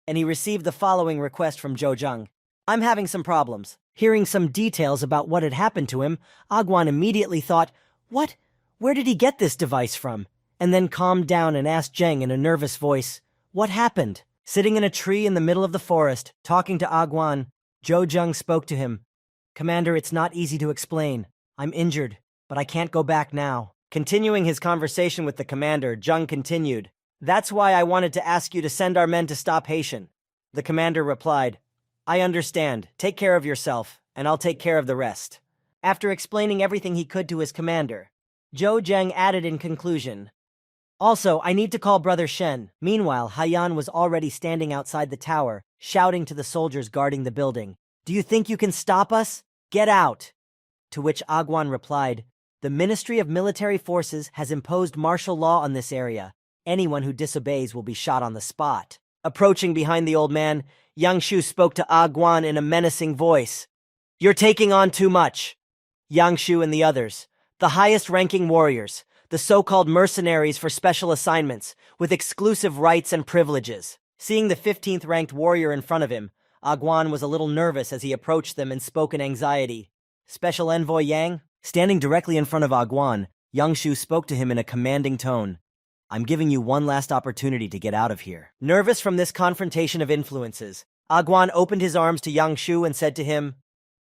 And he received the following request from Zhou Zheng. "I'm having some problems." Hearing some details about what had happened to him, Agwan immediately thought, "What? Where did he get this device from?" And then calmed down and asked Zheng in a nervous voice, "What happened?" Sitting in a tree in the middle of the forest, talking to Agwan, Zhou Zheng spoke to him. "Commander, it's not easy to explain. I'm injured, but I can't go back now." Continuing his conversation with the commander, Zheng continued, "That's why I wanted to ask you to send our men to stop Haitian." The commander replied, "I understand. Take care of yourself, and I'll take care of the rest." After explaining everything he could to his commander, Zhou Zheng added in conclusion, "Also, I need to call Brother Shen." Meanwhile, Haiyan was already standing outside the tower, shouting to the soldiers guarding the building, "Do you think you can stop us? Get out!" To which Agwan replied, "The Ministry of Military Forces has imposed martial law on this area. Anyone who disobeys will be shot on the spot." Approaching behind the old man, Yang Shu spoke to Agwan in a menacing voice. "You're taking on too much." Yang Shu and the others, the highest-ranking warriors, the so-called mercenaries for special assignments, with exclusive rights and privileges. Seeing the 15th-ranked warrior in front of him, Agwan was a little nervous as he approached them and spoke in anxiety. "Special Envoy Yang?" Standing directly in front of Agwan, Yang Shu spoke to him in a commanding tone. "I'm giving you one last opportunity to get out of here." Nervous from this confrontation of influences, Agwan opened his arms to Yang Shu and said to him,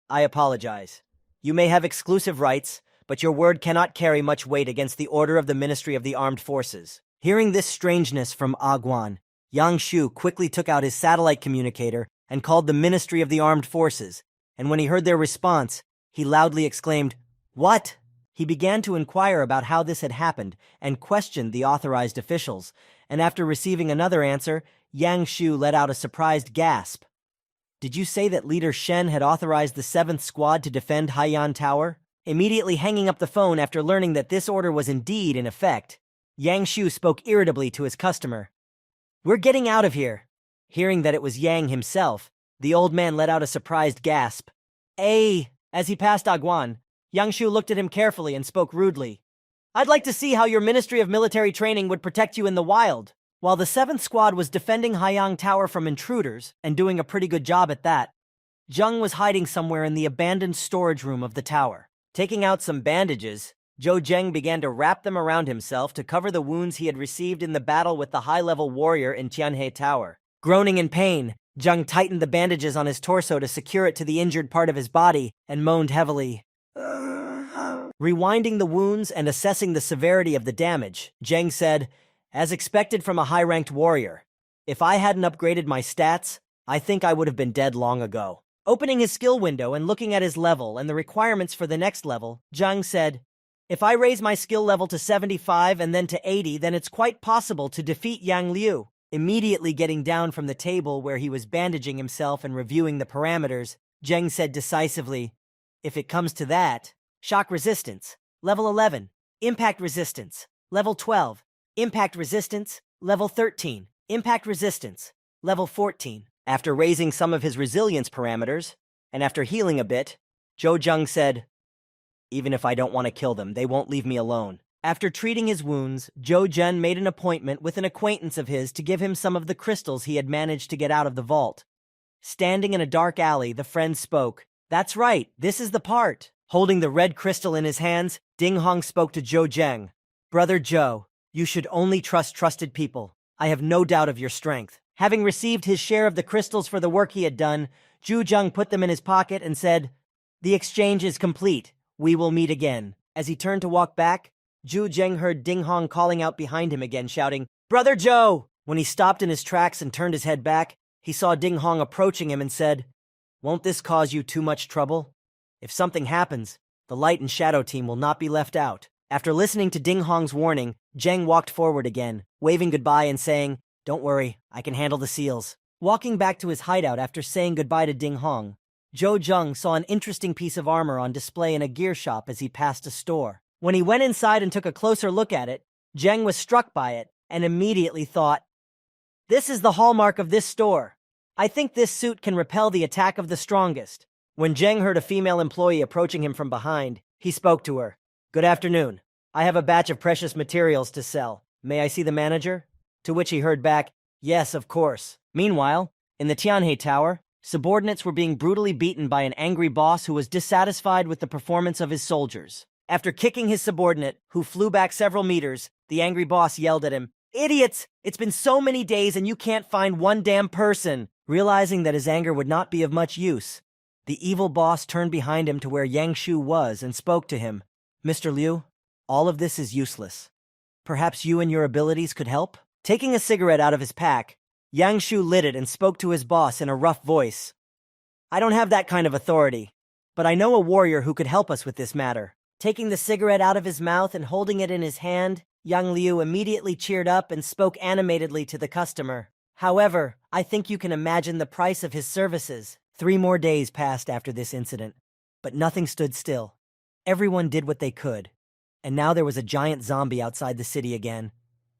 "I apologize. You may have exclusive rights, but your word cannot carry much weight against the order of the Ministry of the Armed Forces." Hearing this strangeness from Agwan, Yang Shu quickly took out his satellite communicator and called the Ministry of the Armed Forces, and when he heard their response, he loudly exclaimed, "What?" He began to inquire about how this had happened and questioned the authorized officials, and after receiving another answer, Yang Shu let out a surprised gasp. "Did you say that Leader Shen had authorized the 7th Squad to defend Haiyan Tower?" Immediately hanging up the phone after learning that this order was indeed in effect, Yang Shu spoke irritably to his customer. "We're getting out of here." Hearing that it was Yang himself, the old man let out a surprised gasp. "Ay!" As he passed Agwan, Yang Shu looked at him carefully and spoke rudely. "I'd like to see how your Ministry of Military Training would protect you in the wild." While the 7th Squad was defending Haiyang Tower from intruders, and doing a pretty good job at that, Zheng was hiding somewhere in the abandoned storage room of the tower. Taking out some bandages, Zhou Zheng began to wrap them around himself to cover the wounds he had received in the battle with the high-level warrior in Tianhe Tower. Groaning in pain, Zheng tightened the bandages on his torso to secure it to the injured part of his body and moaned heavily. Rewinding the wounds and assessing the severity of the damage, Zheng said, "As expected from a high-ranked warrior, if I hadn't upgraded my stats, I think I would have been dead long ago." Opening his skill window and looking at his level and the requirements for the next level, Zheng said, If I raise my skill level to 75 and then to 80, then it's quite possible to defeat Yang Liu. Immediately getting down from the table where he was bandaging himself and reviewing the parameters, Zheng said decisively, if it comes to that, shock resistance, level 11, impact resistance, level 12, impact resistance, level 13, impact resistance, level 14. After raising some of his resilience parameters, and after healing a bit, Zhou Zheng said, even if I don't want to kill them, they won't leave me alone. After treating his wounds, Zhou Zhen made an appointment with an acquaintance of his to give him some of the crystals he had managed to get out of the vault. Standing in a dark alley, the friend spoke. That's right, this is the part. Holding the red crystal in his hands, Ding Hong spoke to Zhou Zheng. Brother Zhou, you should only trust trusted people. I have no doubt of your strength. Having received his share of the crystals for the work he had done, Zhu Zheng put them in his pocket and said, the exchange is complete. We will meet again. As he turned to walk back, Zhu Zheng heard Ding Hong calling out behind him again, shouting, Brother Zhou! When he stopped in his tracks and turned his head back, he saw Ding Hong approaching him and said, won't this cause you too much trouble? If something happens, the Light and Shadow team will not be left out. After listening to Ding Hong's warning, Zheng walked forward again, waving goodbye and saying, don't worry, I can handle the seals. Walking back to his hideout after saying goodbye to Ding Hong, Zhou Zheng saw an interesting piece of armor on display in a gear shop as he passed a store. When he went inside and took a closer look at it, Zheng was struck by it and immediately thought, this is the hallmark of this store. I think this suit can repel the attack of the strongest. When Zheng heard a female employee approaching him from behind, he spoke to her. Good afternoon. I have a batch of precious materials to sell. May I see the manager? To which he heard back, yes, of course. Meanwhile, in the Tianhe Tower, subordinates were being brutally beaten by an angry boss who was dissatisfied with the performance of his soldiers. After kicking his subordinate, who flew back several meters, the angry boss yelled at him, idiots! It's been so many days and you can't find one damn person! Realizing that his anger would not be of much use, the evil boss turned behind him to where Yang Shu was and spoke to him. Mr. Liu, all of this is useless. Perhaps you and your abilities could help? Taking a cigarette out of his pack, Yang Shu lit it and spoke to his boss in a rough voice. I don't have that kind of authority, but I know a warrior who could help us with this matter. Taking the cigarette out of his mouth and holding it in his hand, Yang Liu immediately cheered up and spoke animatedly to the customer. However, I think you can imagine the price of his services. 3 more days passed after this incident, but nothing stood still. Everyone did what they could, and now there was a giant zombie outside the city again,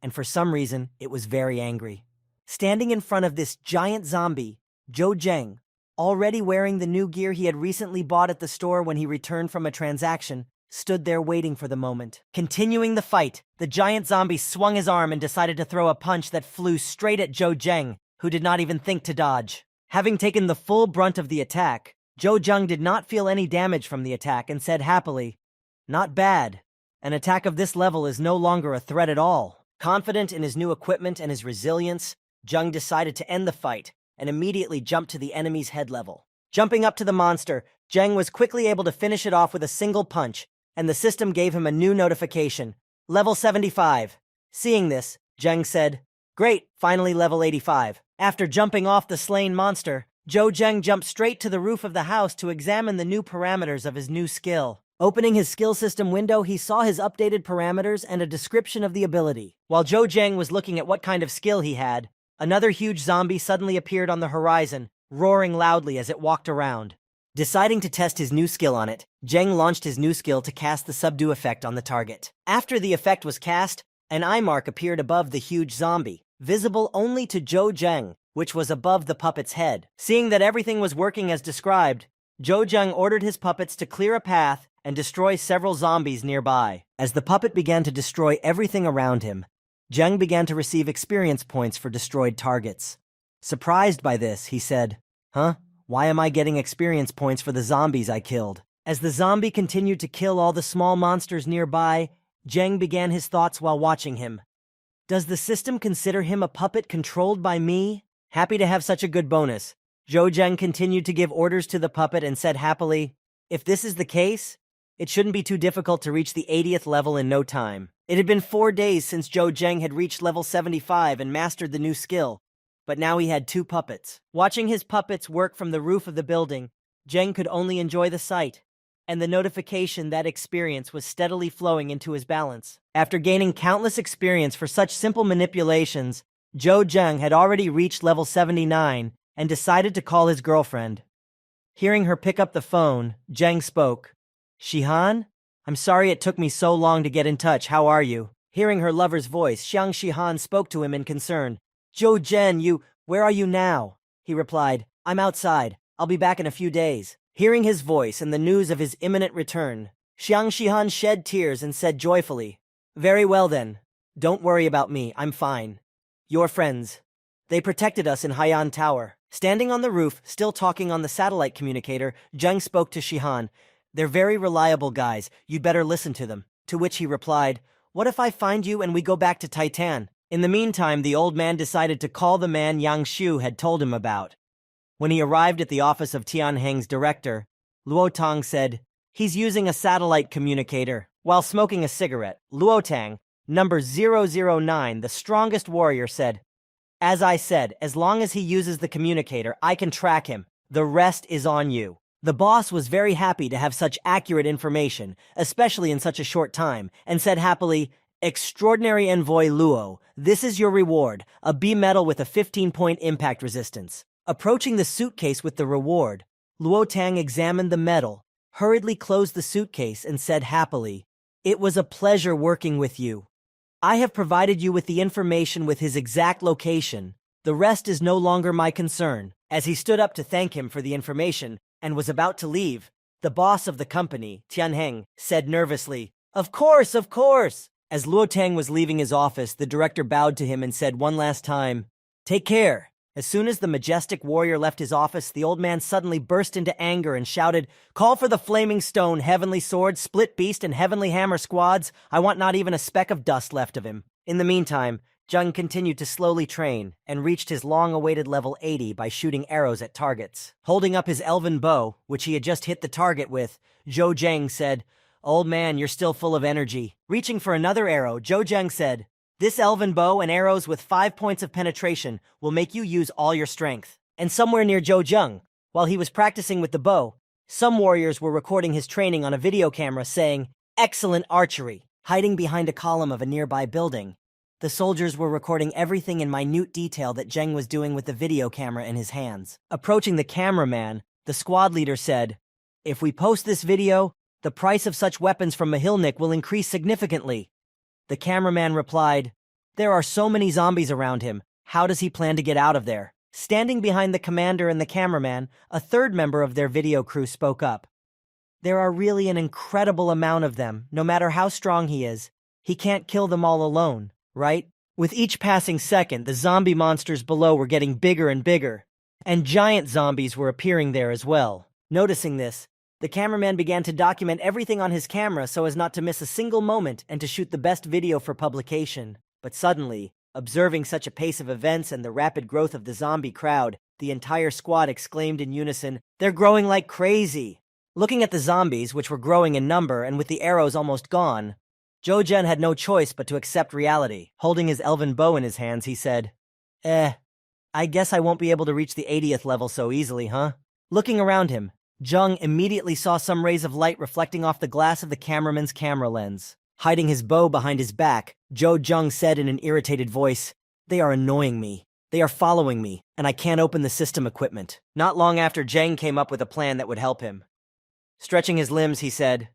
and for some reason, it was very angry. Standing in front of this giant zombie, Zhou Zheng, already wearing the new gear he had recently bought at the store when he returned from a transaction, stood there waiting for the moment. Continuing the fight, the giant zombie swung his arm and decided to throw a punch that flew straight at Zhou Zheng, who did not even think to dodge. Having taken the full brunt of the attack, Zhou Zheng did not feel any damage from the attack and said happily, not bad. An attack of this level is no longer a threat at all. Confident in his new equipment and his resilience, Zheng decided to end the fight and immediately jumped to the enemy's head level. Jumping up to the monster, Zheng was quickly able to finish it off with a single punch, and the system gave him a new notification. Level 75. Seeing this, Zheng said, great, finally level 85. After jumping off the slain monster, Zhou Zheng jumped straight to the roof of the house to examine the new parameters of his new skill. Opening his skill system window, he saw his updated parameters and a description of the ability. While Zhou Zheng was looking at what kind of skill he had, another huge zombie suddenly appeared on the horizon, roaring loudly as it walked around. Deciding to test his new skill on it, Zheng launched his new skill to cast the subdue effect on the target. After the effect was cast, an eye mark appeared above the huge zombie, visible only to Zhou Zheng, which was above the puppet's head. Seeing that everything was working as described, Zhou Zheng ordered his puppets to clear a path and destroy several zombies nearby. As the puppet began to destroy everything around him, Zheng began to receive experience points for destroyed targets. Surprised by this, he said, huh? Why am I getting experience points for the zombies I killed? As the zombie continued to kill all the small monsters nearby, Zheng began his thoughts while watching him. Does the system consider him a puppet controlled by me? Happy to have such a good bonus, Zhou Zheng continued to give orders to the puppet and said happily, if this is the case, it shouldn't be too difficult to reach the 80th level in no time. It had been 4 days since Zhou Zheng had reached level 75 and mastered the new skill, but now he had 2 puppets. Watching his puppets work from the roof of the building, Zheng could only enjoy the sight. and the notification that experience was steadily flowing into his balance. After gaining countless experience for such simple manipulations, Zhou Zheng had already reached level 79 and decided to call his girlfriend. Hearing her pick up the phone, Zheng spoke. "Shihan? I'm sorry it took me so long to get in touch. How are you?" Hearing her lover's voice, Xiang Shihan spoke to him in concern. "Zhou Zhen, where are you now?" He replied, "I'm outside. I'll be back in a few days." Hearing his voice and the news of his imminent return, Xiang Shihan shed tears and said joyfully, "Very well then. Don't worry about me. I'm fine. Your friends. They protected us in Haiyan Tower." Standing on the roof, still talking on the satellite communicator, Zheng spoke to Shihan. "They're very reliable guys. You'd better listen to them." To which he replied, "What if I find you and we go back to Titan?" In the meantime, the old man decided to call the man Yang Shu had told him about. When he arrived at the office of Tianheng's director, Luotang said, "He's using a satellite communicator." While smoking a cigarette, Luotang, number 009, the strongest warrior, said, "As I said, as long as he uses the communicator, I can track him. The rest is on you." The boss was very happy to have such accurate information, especially in such a short time, and said happily, "Extraordinary Envoy Luo, this is your reward, a B medal with a 15-point impact resistance." Approaching the suitcase with the reward, Luo Tang examined the medal, hurriedly closed the suitcase, and said happily, "It was a pleasure working with you. I have provided you with the information with his exact location. The rest is no longer my concern." As he stood up to thank him for the information and was about to leave, the boss of the company, Tianheng, said nervously, Of course, of course." As Luo Tang was leaving his office, the director bowed to him and said one last time, "Take care." As soon as the majestic warrior left his office, the old man suddenly burst into anger and shouted, "Call for the Flaming Stone, Heavenly Sword, Split Beast, and Heavenly Hammer squads. I want not even a speck of dust left of him." In the meantime, Zheng continued to slowly train and reached his long-awaited level 80 by shooting arrows at targets. Holding up his elven bow, which he had just hit the target with, Zhou Zheng said, "Old man, you're still full of energy." Reaching for another arrow, Zhou Zheng said, "This elven bow and arrows with 5 points of penetration will make you use all your strength." And somewhere near Zhou Zheng, while he was practicing with the bow, some warriors were recording his training on a video camera saying, "Excellent archery." Hiding behind a column of a nearby building, the soldiers were recording everything in minute detail that Zheng was doing with the video camera in his hands. Approaching the cameraman, the squad leader said, "If we post this video, the price of such weapons from Mahilnik will increase significantly." The cameraman replied, "There are so many zombies around him. How does he plan to get out of there?" Standing behind the commander and the cameraman, a third member of their video crew spoke up. "There are really an incredible amount of them. No matter how strong he is, he can't kill them all alone, right?" With each passing second, the zombie monsters below were getting bigger and bigger, and giant zombies were appearing there as well. Noticing this, the cameraman began to document everything on his camera so as not to miss a single moment and to shoot the best video for publication. But suddenly, observing such a pace of events and the rapid growth of the zombie crowd, the entire squad exclaimed in unison, "They're growing like crazy!" Looking at the zombies, which were growing in number and with the arrows almost gone, Zhou Zhen had no choice but to accept reality. Holding his elven bow in his hands, he said, I guess I won't be able to reach the 80th level so easily, huh?" Looking around him, Zheng immediately saw some rays of light reflecting off the glass of the cameraman's camera lens. Hiding his bow behind his back, Zhou Zheng said in an irritated voice, "They are annoying me. They are following me, and I can't open the system equipment." Not long after, Zheng came up with a plan that would help him. Stretching his limbs, he said,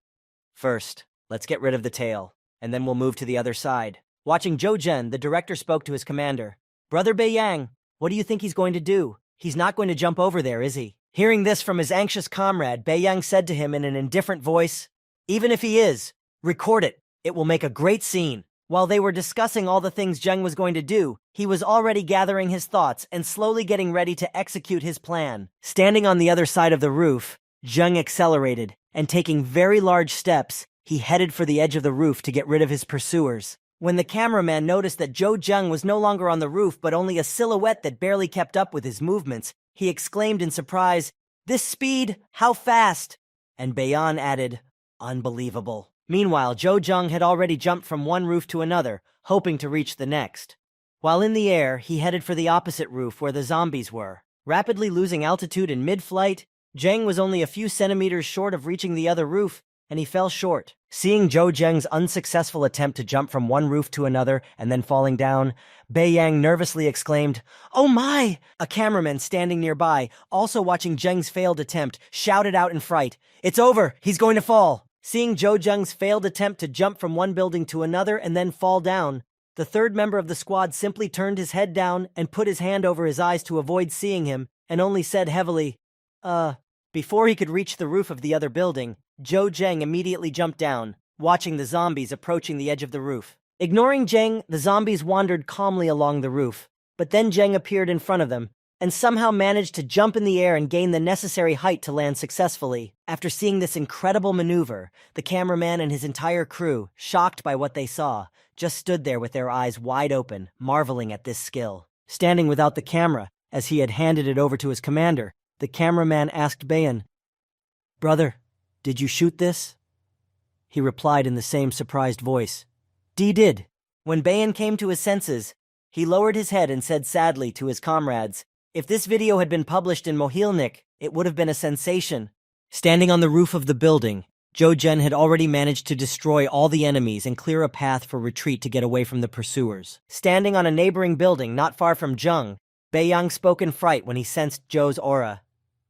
"First, let's get rid of the tail, and then we'll move to the other side." Watching Zhou Zhen, the director spoke to his commander. "Brother Beiyang, what do you think he's going to do? He's not going to jump over there, is he?" Hearing this from his anxious comrade, Beiyang said to him in an indifferent voice, "Even if he is, record it. It will make a great scene." While they were discussing all the things Zheng was going to do, he was already gathering his thoughts and slowly getting ready to execute his plan. Standing on the other side of the roof, Zheng accelerated, and taking very large steps, he headed for the edge of the roof to get rid of his pursuers. When the cameraman noticed that Zhou Zheng was no longer on the roof but only a silhouette that barely kept up with his movements, he exclaimed in surprise, "This speed? How fast?" And Bayan added, "Unbelievable." Meanwhile, Zhou Zheng had already jumped from one roof to another, hoping to reach the next. While in the air, he headed for the opposite roof where the zombies were. Rapidly losing altitude in mid-flight, Zhang was only a few centimeters short of reaching the other roof, and he fell short. Seeing Zhou Zheng's unsuccessful attempt to jump from one roof to another and then falling down, Bei Yang nervously exclaimed, "Oh my!" A cameraman standing nearby, also watching Zheng's failed attempt, shouted out in fright, "It's over! He's going to fall!" Seeing Zhou Zheng's failed attempt to jump from one building to another and then fall down, the third member of the squad simply turned his head down and put his hand over his eyes to avoid seeing him, and only said heavily, Before he could reach the roof of the other building, Zhou Zheng immediately jumped down, watching the zombies approaching the edge of the roof. Ignoring Zheng, the zombies wandered calmly along the roof, but then Zheng appeared in front of them, and somehow managed to jump in the air and gain the necessary height to land successfully. After seeing this incredible maneuver, the cameraman and his entire crew, shocked by what they saw, just stood there with their eyes wide open, marveling at this skill. Standing without the camera, as he had handed it over to his commander, the cameraman asked Bayan, "Brother, did you shoot this?" He replied in the same surprised voice, "D did." When Bayan came to his senses, he lowered his head and said sadly to his comrades, "If this video had been published in Mohilnik, it would have been a sensation." Standing on the roof of the building, Zhou Zhen had already managed to destroy all the enemies and clear a path for retreat to get away from the pursuers. Standing on a neighboring building not far from Zheng, Beiyang spoke in fright when he sensed Zhou's aura.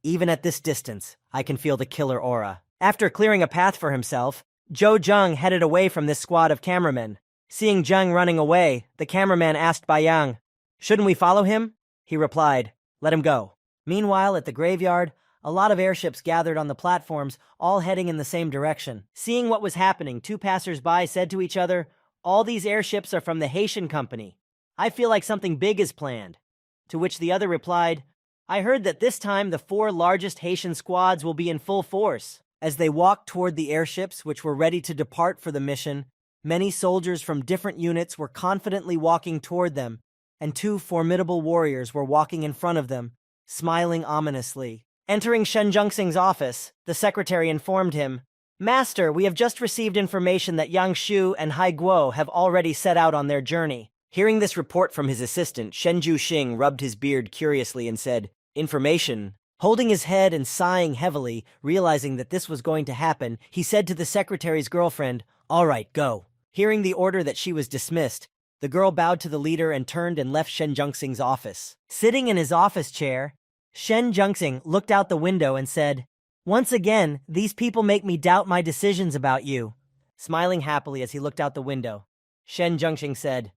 "Even at this distance, I can feel the killer aura." After clearing a path for himself, Zhou Zheng headed away from this squad of cameramen. Seeing Zheng running away, the cameraman asked Beiyang, "Shouldn't we follow him?" He replied, "Let him go." Meanwhile, at the graveyard, a lot of airships gathered on the platforms, all heading in the same direction. Seeing what was happening, two passers-by said to each other, "All these airships are from the Haitian company. I feel like something big is planned." To which the other replied, "I heard that this time the four largest Haitian squads will be in full force." As they walked toward the airships, which were ready to depart for the mission, many soldiers from different units were confidently walking toward them, and two formidable warriors were walking in front of them, smiling ominously. Entering Shen Zhengxing's office, the secretary informed him, "Master, we have just received information that Yang Shu and Hai Guo have already set out on their journey." Hearing this report from his assistant, Shen Zhuxing rubbed his beard curiously and said, "Information?" Holding his head and sighing heavily, realizing that this was going to happen, he said to the secretary's girlfriend, "All right, go." Hearing the order that she was dismissed, the girl bowed to the leader and turned and left Shen Zhengxing's office. Sitting in his office chair, Shen Zhengxing looked out the window and said, "Once again, these people make me doubt my decisions about you." Smiling happily as he looked out the window, Shen Zhengxing said,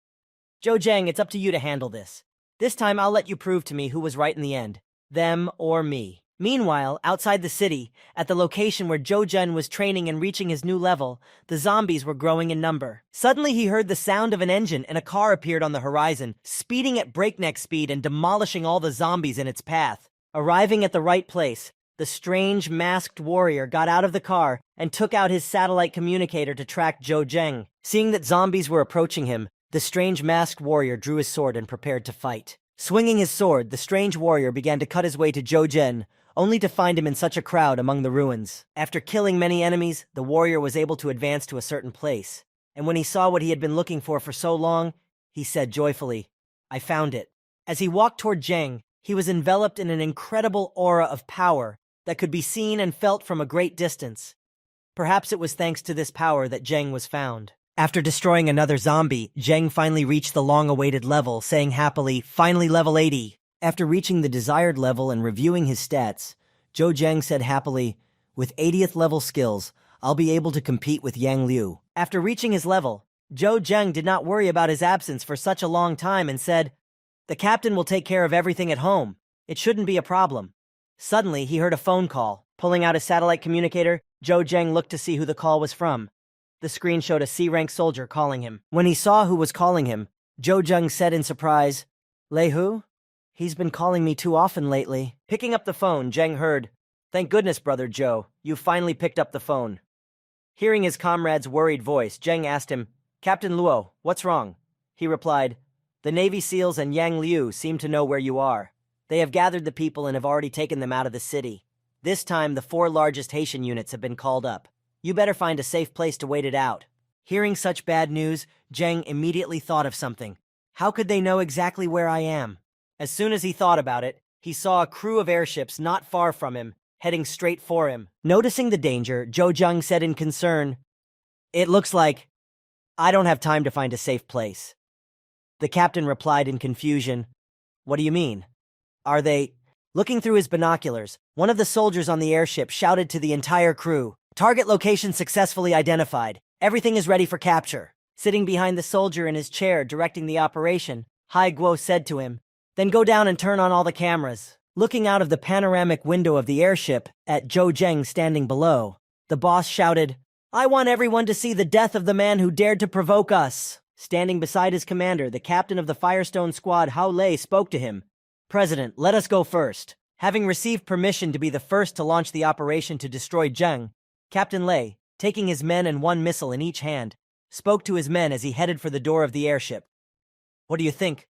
"Zhou Zheng, it's up to you to handle this. This time I'll let you prove to me who was right in the end. Them or me." Meanwhile, outside the city, at the location where Zhou Zhen was training and reaching his new level, the zombies were growing in number. Suddenly he heard the sound of an engine and a car appeared on the horizon, speeding at breakneck speed and demolishing all the zombies in its path. Arriving at the right place, the strange masked warrior got out of the car and took out his satellite communicator to track Zhou Zheng. Seeing that zombies were approaching him, the strange masked warrior drew his sword and prepared to fight. Swinging his sword, the strange warrior began to cut his way to Zhou Zhen, only to find him in such a crowd among the ruins. After killing many enemies, the warrior was able to advance to a certain place. And when he saw what he had been looking for so long, he said joyfully, "I found it." As he walked toward Zheng, he was enveloped in an incredible aura of power that could be seen and felt from a great distance. Perhaps it was thanks to this power that Zheng was found. After destroying another zombie, Zheng finally reached the long-awaited level, saying happily, "Finally level 80. After reaching the desired level and reviewing his stats, Zhou Zheng said happily, "With 80th level skills, I'll be able to compete with Yang Liu." After reaching his level, Zhou Zheng did not worry about his absence for such a long time and said, "The captain will take care of everything at home. It shouldn't be a problem." Suddenly, he heard a phone call. Pulling out his satellite communicator, Zhou Zheng looked to see who the call was from. The screen showed a C-rank soldier calling him. When he saw who was calling him, Zhou Zheng said in surprise, "Lei Hu? He's been calling me too often lately." Picking up the phone, Zheng heard, "Thank goodness, brother Zhou, you finally picked up the phone." Hearing his comrade's worried voice, Zheng asked him, "Captain Luo, what's wrong?" He replied, "The Navy SEALs and Yang Liu seem to know where you are. They have gathered the people and have already taken them out of the city. This time, the four largest Haitian units have been called up. You better find a safe place to wait it out." Hearing such bad news, Zheng immediately thought of something. How could they know exactly where I am? As soon as he thought about it, he saw a crew of airships not far from him, heading straight for him. Noticing the danger, Jo Jung said in concern, "It looks like I don't have time to find a safe place." The captain replied in confusion, "What do you mean? Are they—" Looking through his binoculars, one of the soldiers on the airship shouted to the entire crew, "Target location successfully identified. Everything is ready for capture." Sitting behind the soldier in his chair directing the operation, Hai Guo said to him, "Then go down and turn on all the cameras." Looking out of the panoramic window of the airship at Zhou Zheng standing below, the boss shouted, "I want everyone to see the death of the man who dared to provoke us." Standing beside his commander, the captain of the Firestone Squad, Hao Lei, spoke to him. "President, let us go first." Having received permission to be the first to launch the operation to destroy Zheng, Captain Lei, taking his men and one missile in each hand, spoke to his men as he headed for the door of the airship. "What do you think?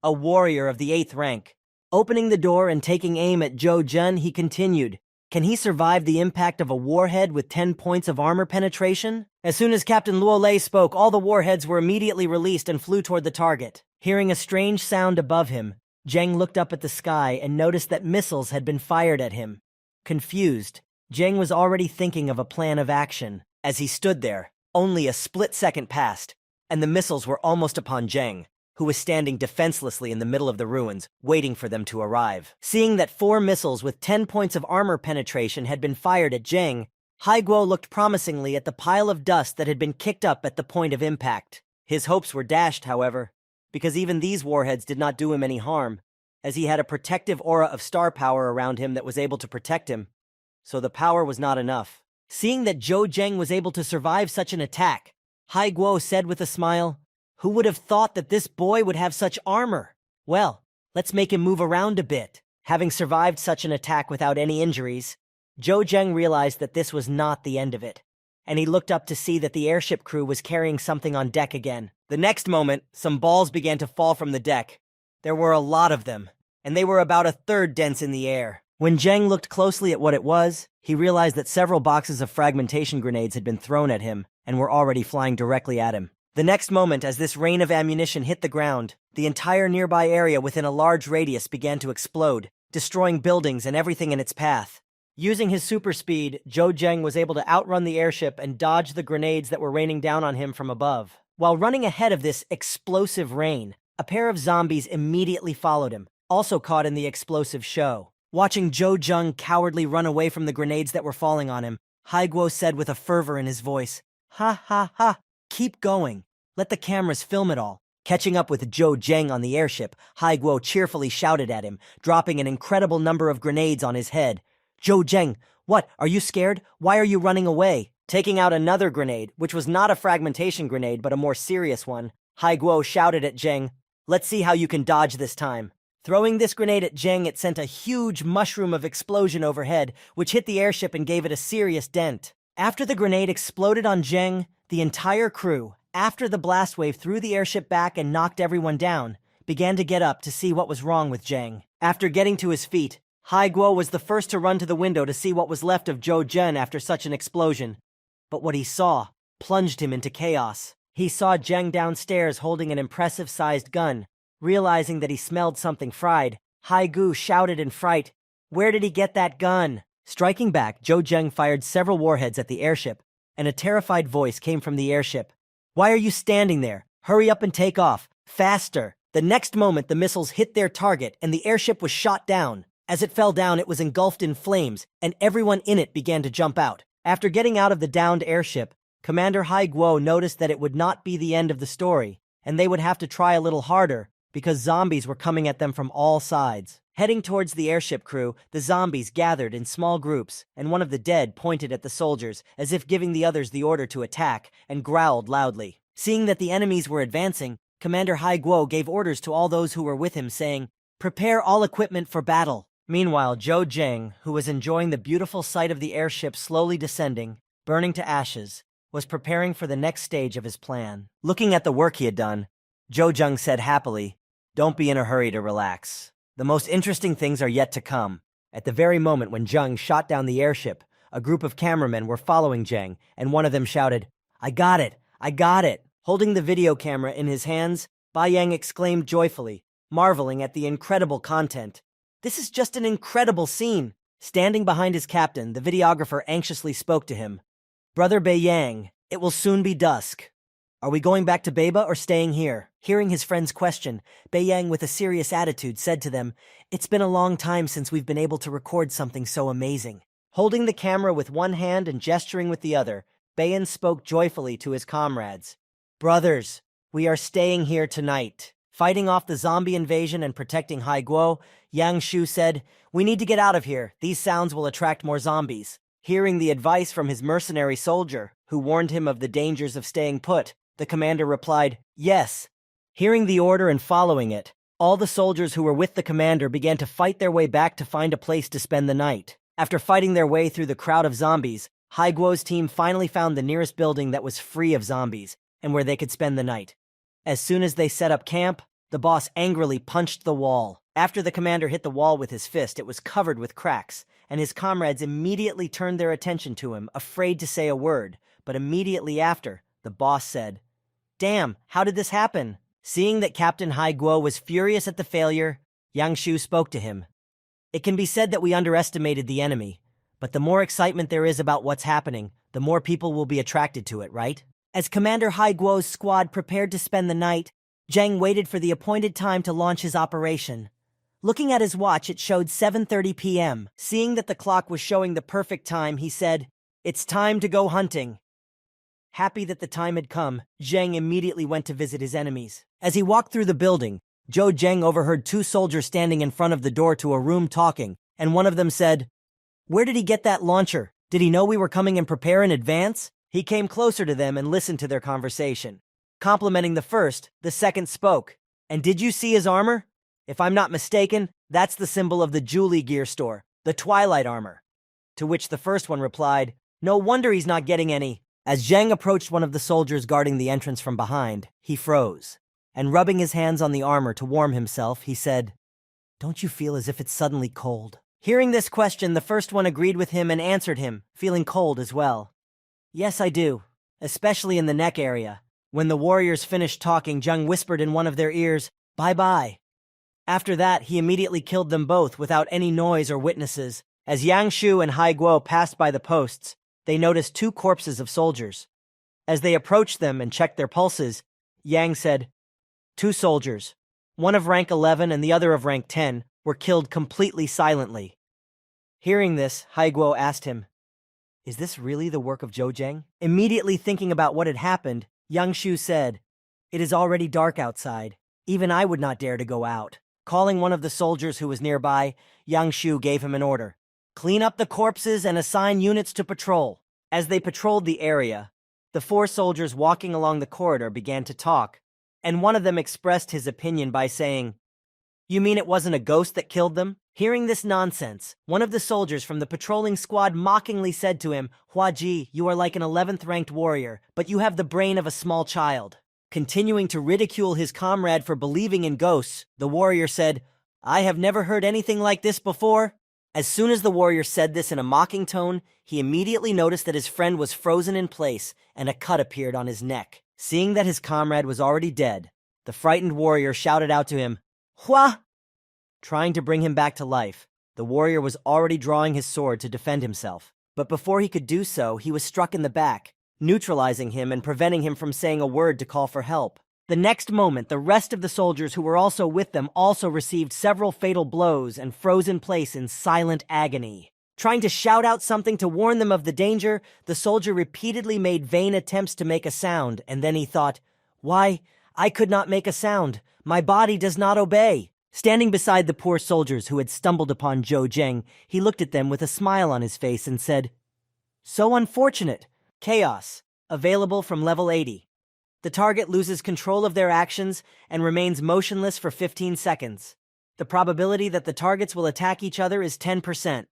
A warrior of the 8th rank." Opening the door and taking aim at Zhou Jun, he continued, "Can he survive the impact of a warhead with 10 points of armor penetration?" As soon as Captain Luo Lei spoke, all the warheads were immediately released and flew toward the target. Hearing a strange sound above him, Zheng looked up at the sky and noticed that missiles had been fired at him. Confused, Zheng was already thinking of a plan of action. As he stood there, only a split second passed, and the missiles were almost upon Zheng, who was standing defenselessly in the middle of the ruins, waiting for them to arrive. Seeing that 4 missiles with 10 points of armor penetration had been fired at Zheng, Hai Guo looked promisingly at the pile of dust that had been kicked up at the point of impact. His hopes were dashed, however, because even these warheads did not do him any harm, as he had a protective aura of star power around him that was able to protect him. So the power was not enough. Seeing that Zhou Zheng was able to survive such an attack, Hai Guo said with a smile, "Who would have thought that this boy would have such armor? Well, let's make him move around a bit." Having survived such an attack without any injuries, Zhou Zheng realized that this was not the end of it, and he looked up to see that the airship crew was carrying something on deck again. The next moment, some balls began to fall from the deck. There were a lot of them, and they were about a third dense in the air. When Zheng looked closely at what it was, he realized that several boxes of fragmentation grenades had been thrown at him and were already flying directly at him. The next moment, as this rain of ammunition hit the ground, the entire nearby area within a large radius began to explode, destroying buildings and everything in its path. Using his super speed, Zhou Zheng was able to outrun the airship and dodge the grenades that were raining down on him from above. While running ahead of this explosive rain, a pair of zombies immediately followed him, also caught in the explosive show. Watching Zhou Zheng cowardly run away from the grenades that were falling on him, Hai Guo said with a fervor in his voice, "Ha ha ha, keep going. Let the cameras film it all." Catching up with Zhou Zheng on the airship, Hai Guo cheerfully shouted at him, dropping an incredible number of grenades on his head. "Zhou Zheng, what, are you scared? Why are you running away?" Taking out another grenade, which was not a fragmentation grenade but a more serious one, Hai Guo shouted at Zheng, "Let's see how you can dodge this time." Throwing this grenade at Zheng, it sent a huge mushroom of explosion overhead, which hit the airship and gave it a serious dent. After the grenade exploded on Zheng, the entire crew, after the blast wave threw the airship back and knocked everyone down, began to get up to see what was wrong with Zheng. After getting to his feet, Hai Guo was the first to run to the window to see what was left of Zhou Zheng after such an explosion. But what he saw plunged him into chaos. He saw Zheng downstairs holding an impressive-sized gun. Realizing that he smelled something fried, Hai Guo shouted in fright, "Where did he get that gun?" Striking back, Zhou Zheng fired several warheads at the airship, and a terrified voice came from the airship. "Why are you standing there? Hurry up and take off. Faster!" The next moment, the missiles hit their target, and the airship was shot down. As it fell down, it was engulfed in flames, and everyone in it began to jump out. After getting out of the downed airship, Commander Hai Guo noticed that it would not be the end of the story, and they would have to try a little harder, because zombies were coming at them from all sides. Heading towards the airship crew, the zombies gathered in small groups, and one of the dead pointed at the soldiers, as if giving the others the order to attack, and growled loudly. Seeing that the enemies were advancing, Commander Hai Guo gave orders to all those who were with him, saying, "Prepare all equipment for battle." Meanwhile, Zhou Zheng, who was enjoying the beautiful sight of the airship slowly descending, burning to ashes, was preparing for the next stage of his plan. Looking at the work he had done, Zhou Zheng said happily, "Don't be in a hurry to relax. The most interesting things are yet to come." At the very moment when Zheng shot down the airship, a group of cameramen were following Zheng, and one of them shouted, "I got it! I got it!" Holding the video camera in his hands, Bai Yang exclaimed joyfully, marveling at the incredible content. "This is just an incredible scene. Standing behind his captain, the videographer anxiously spoke to him. "Brother Beiyang, it will soon be dusk. Are we going back to Beba or staying here?" Hearing his friend's question, Beiyang with a serious attitude said to them, "It's been a long time since we've been able to record something so amazing." Holding the camera with one hand and gesturing with the other, Beiyang spoke joyfully to his comrades. "Brothers, we are staying here tonight." Fighting off the zombie invasion and protecting Haiguo, Yang Shu said, "We need to get out of here. These sounds will attract more zombies." Hearing the advice from his mercenary soldier, who warned him of the dangers of staying put, the commander replied, "Yes." Hearing the order and following it, all the soldiers who were with the commander began to fight their way back to find a place to spend the night. After fighting their way through the crowd of zombies, Haiguo's team finally found the nearest building that was free of zombies and where they could spend the night. As soon as they set up camp, the boss angrily punched the wall. After the commander hit the wall with his fist, it was covered with cracks, and his comrades immediately turned their attention to him, afraid to say a word. But immediately after, the boss said, "Damn, how did this happen?" Seeing that Captain Haiguo was furious at the failure, Yang Shu spoke to him. "It can be said that we underestimated the enemy, but the more excitement there is about what's happening, the more people will be attracted to it, right?" As Commander Haiguo's squad prepared to spend the night, Zheng waited for the appointed time to launch his operation. Looking at his watch, it showed 7:30 p.m. Seeing that the clock was showing the perfect time, he said, "It's time to go hunting." Happy that the time had come, Zheng immediately went to visit his enemies. As he walked through the building, Zheng overheard two soldiers standing in front of the door to a room talking, and one of them said, "Where did he get that launcher? Did he know we were coming and prepare in advance?" He came closer to them and listened to their conversation. Complimenting the first, the second spoke. "And did you see his armor? If I'm not mistaken, that's the symbol of the Julie gear store, the Twilight armor." To which the first one replied, "No wonder he's not getting any." As Zheng approached one of the soldiers guarding the entrance from behind, he froze, and rubbing his hands on the armor to warm himself, he said, "Don't you feel as if it's suddenly cold?" Hearing this question, the first one agreed with him and answered him, feeling cold as well. "Yes, I do, especially in the neck area." When the warriors finished talking, Zheng whispered in one of their ears, "Bye-bye." After that, he immediately killed them both without any noise or witnesses. As Yang Shu and Haiguo passed by the posts, they noticed two corpses of soldiers. As they approached them and checked their pulses, Yang said, "Two soldiers, one of rank 11 and the other of rank 10, were killed completely silently." Hearing this, Haiguo asked him, "Is this really the work of Zheng?" Immediately thinking about what had happened, Yang Shu said, "It is already dark outside. Even I would not dare to go out." Calling one of the soldiers who was nearby, Yang Shu gave him an order. "Clean up the corpses and assign units to patrol." As they patrolled the area, the four soldiers walking along the corridor began to talk, and one of them expressed his opinion by saying, "You mean it wasn't a ghost that killed them?" Hearing this nonsense, one of the soldiers from the patrolling squad mockingly said to him, "Hua Ji, you are like an 11th ranked warrior, but you have the brain of a small child." Continuing to ridicule his comrade for believing in ghosts, the warrior said, "I have never heard anything like this before." As soon as the warrior said this in a mocking tone, he immediately noticed that his friend was frozen in place and a cut appeared on his neck. Seeing that his comrade was already dead, the frightened warrior shouted out to him, "Hua!" Trying to bring him back to life, the warrior was already drawing his sword to defend himself. But before he could do so, he was struck in the back, neutralizing him and preventing him from saying a word to call for help. The next moment, the rest of the soldiers who were also with them also received several fatal blows and froze in place in silent agony. Trying to shout out something to warn them of the danger, the soldier repeatedly made vain attempts to make a sound, and then he thought, "Why, I could not make a sound. My body does not obey." Standing beside the poor soldiers who had stumbled upon Zheng, he looked at them with a smile on his face and said, "So unfortunate. Chaos. Available from level 80. The target loses control of their actions and remains motionless for 15 seconds. The probability that the targets will attack each other is 10%.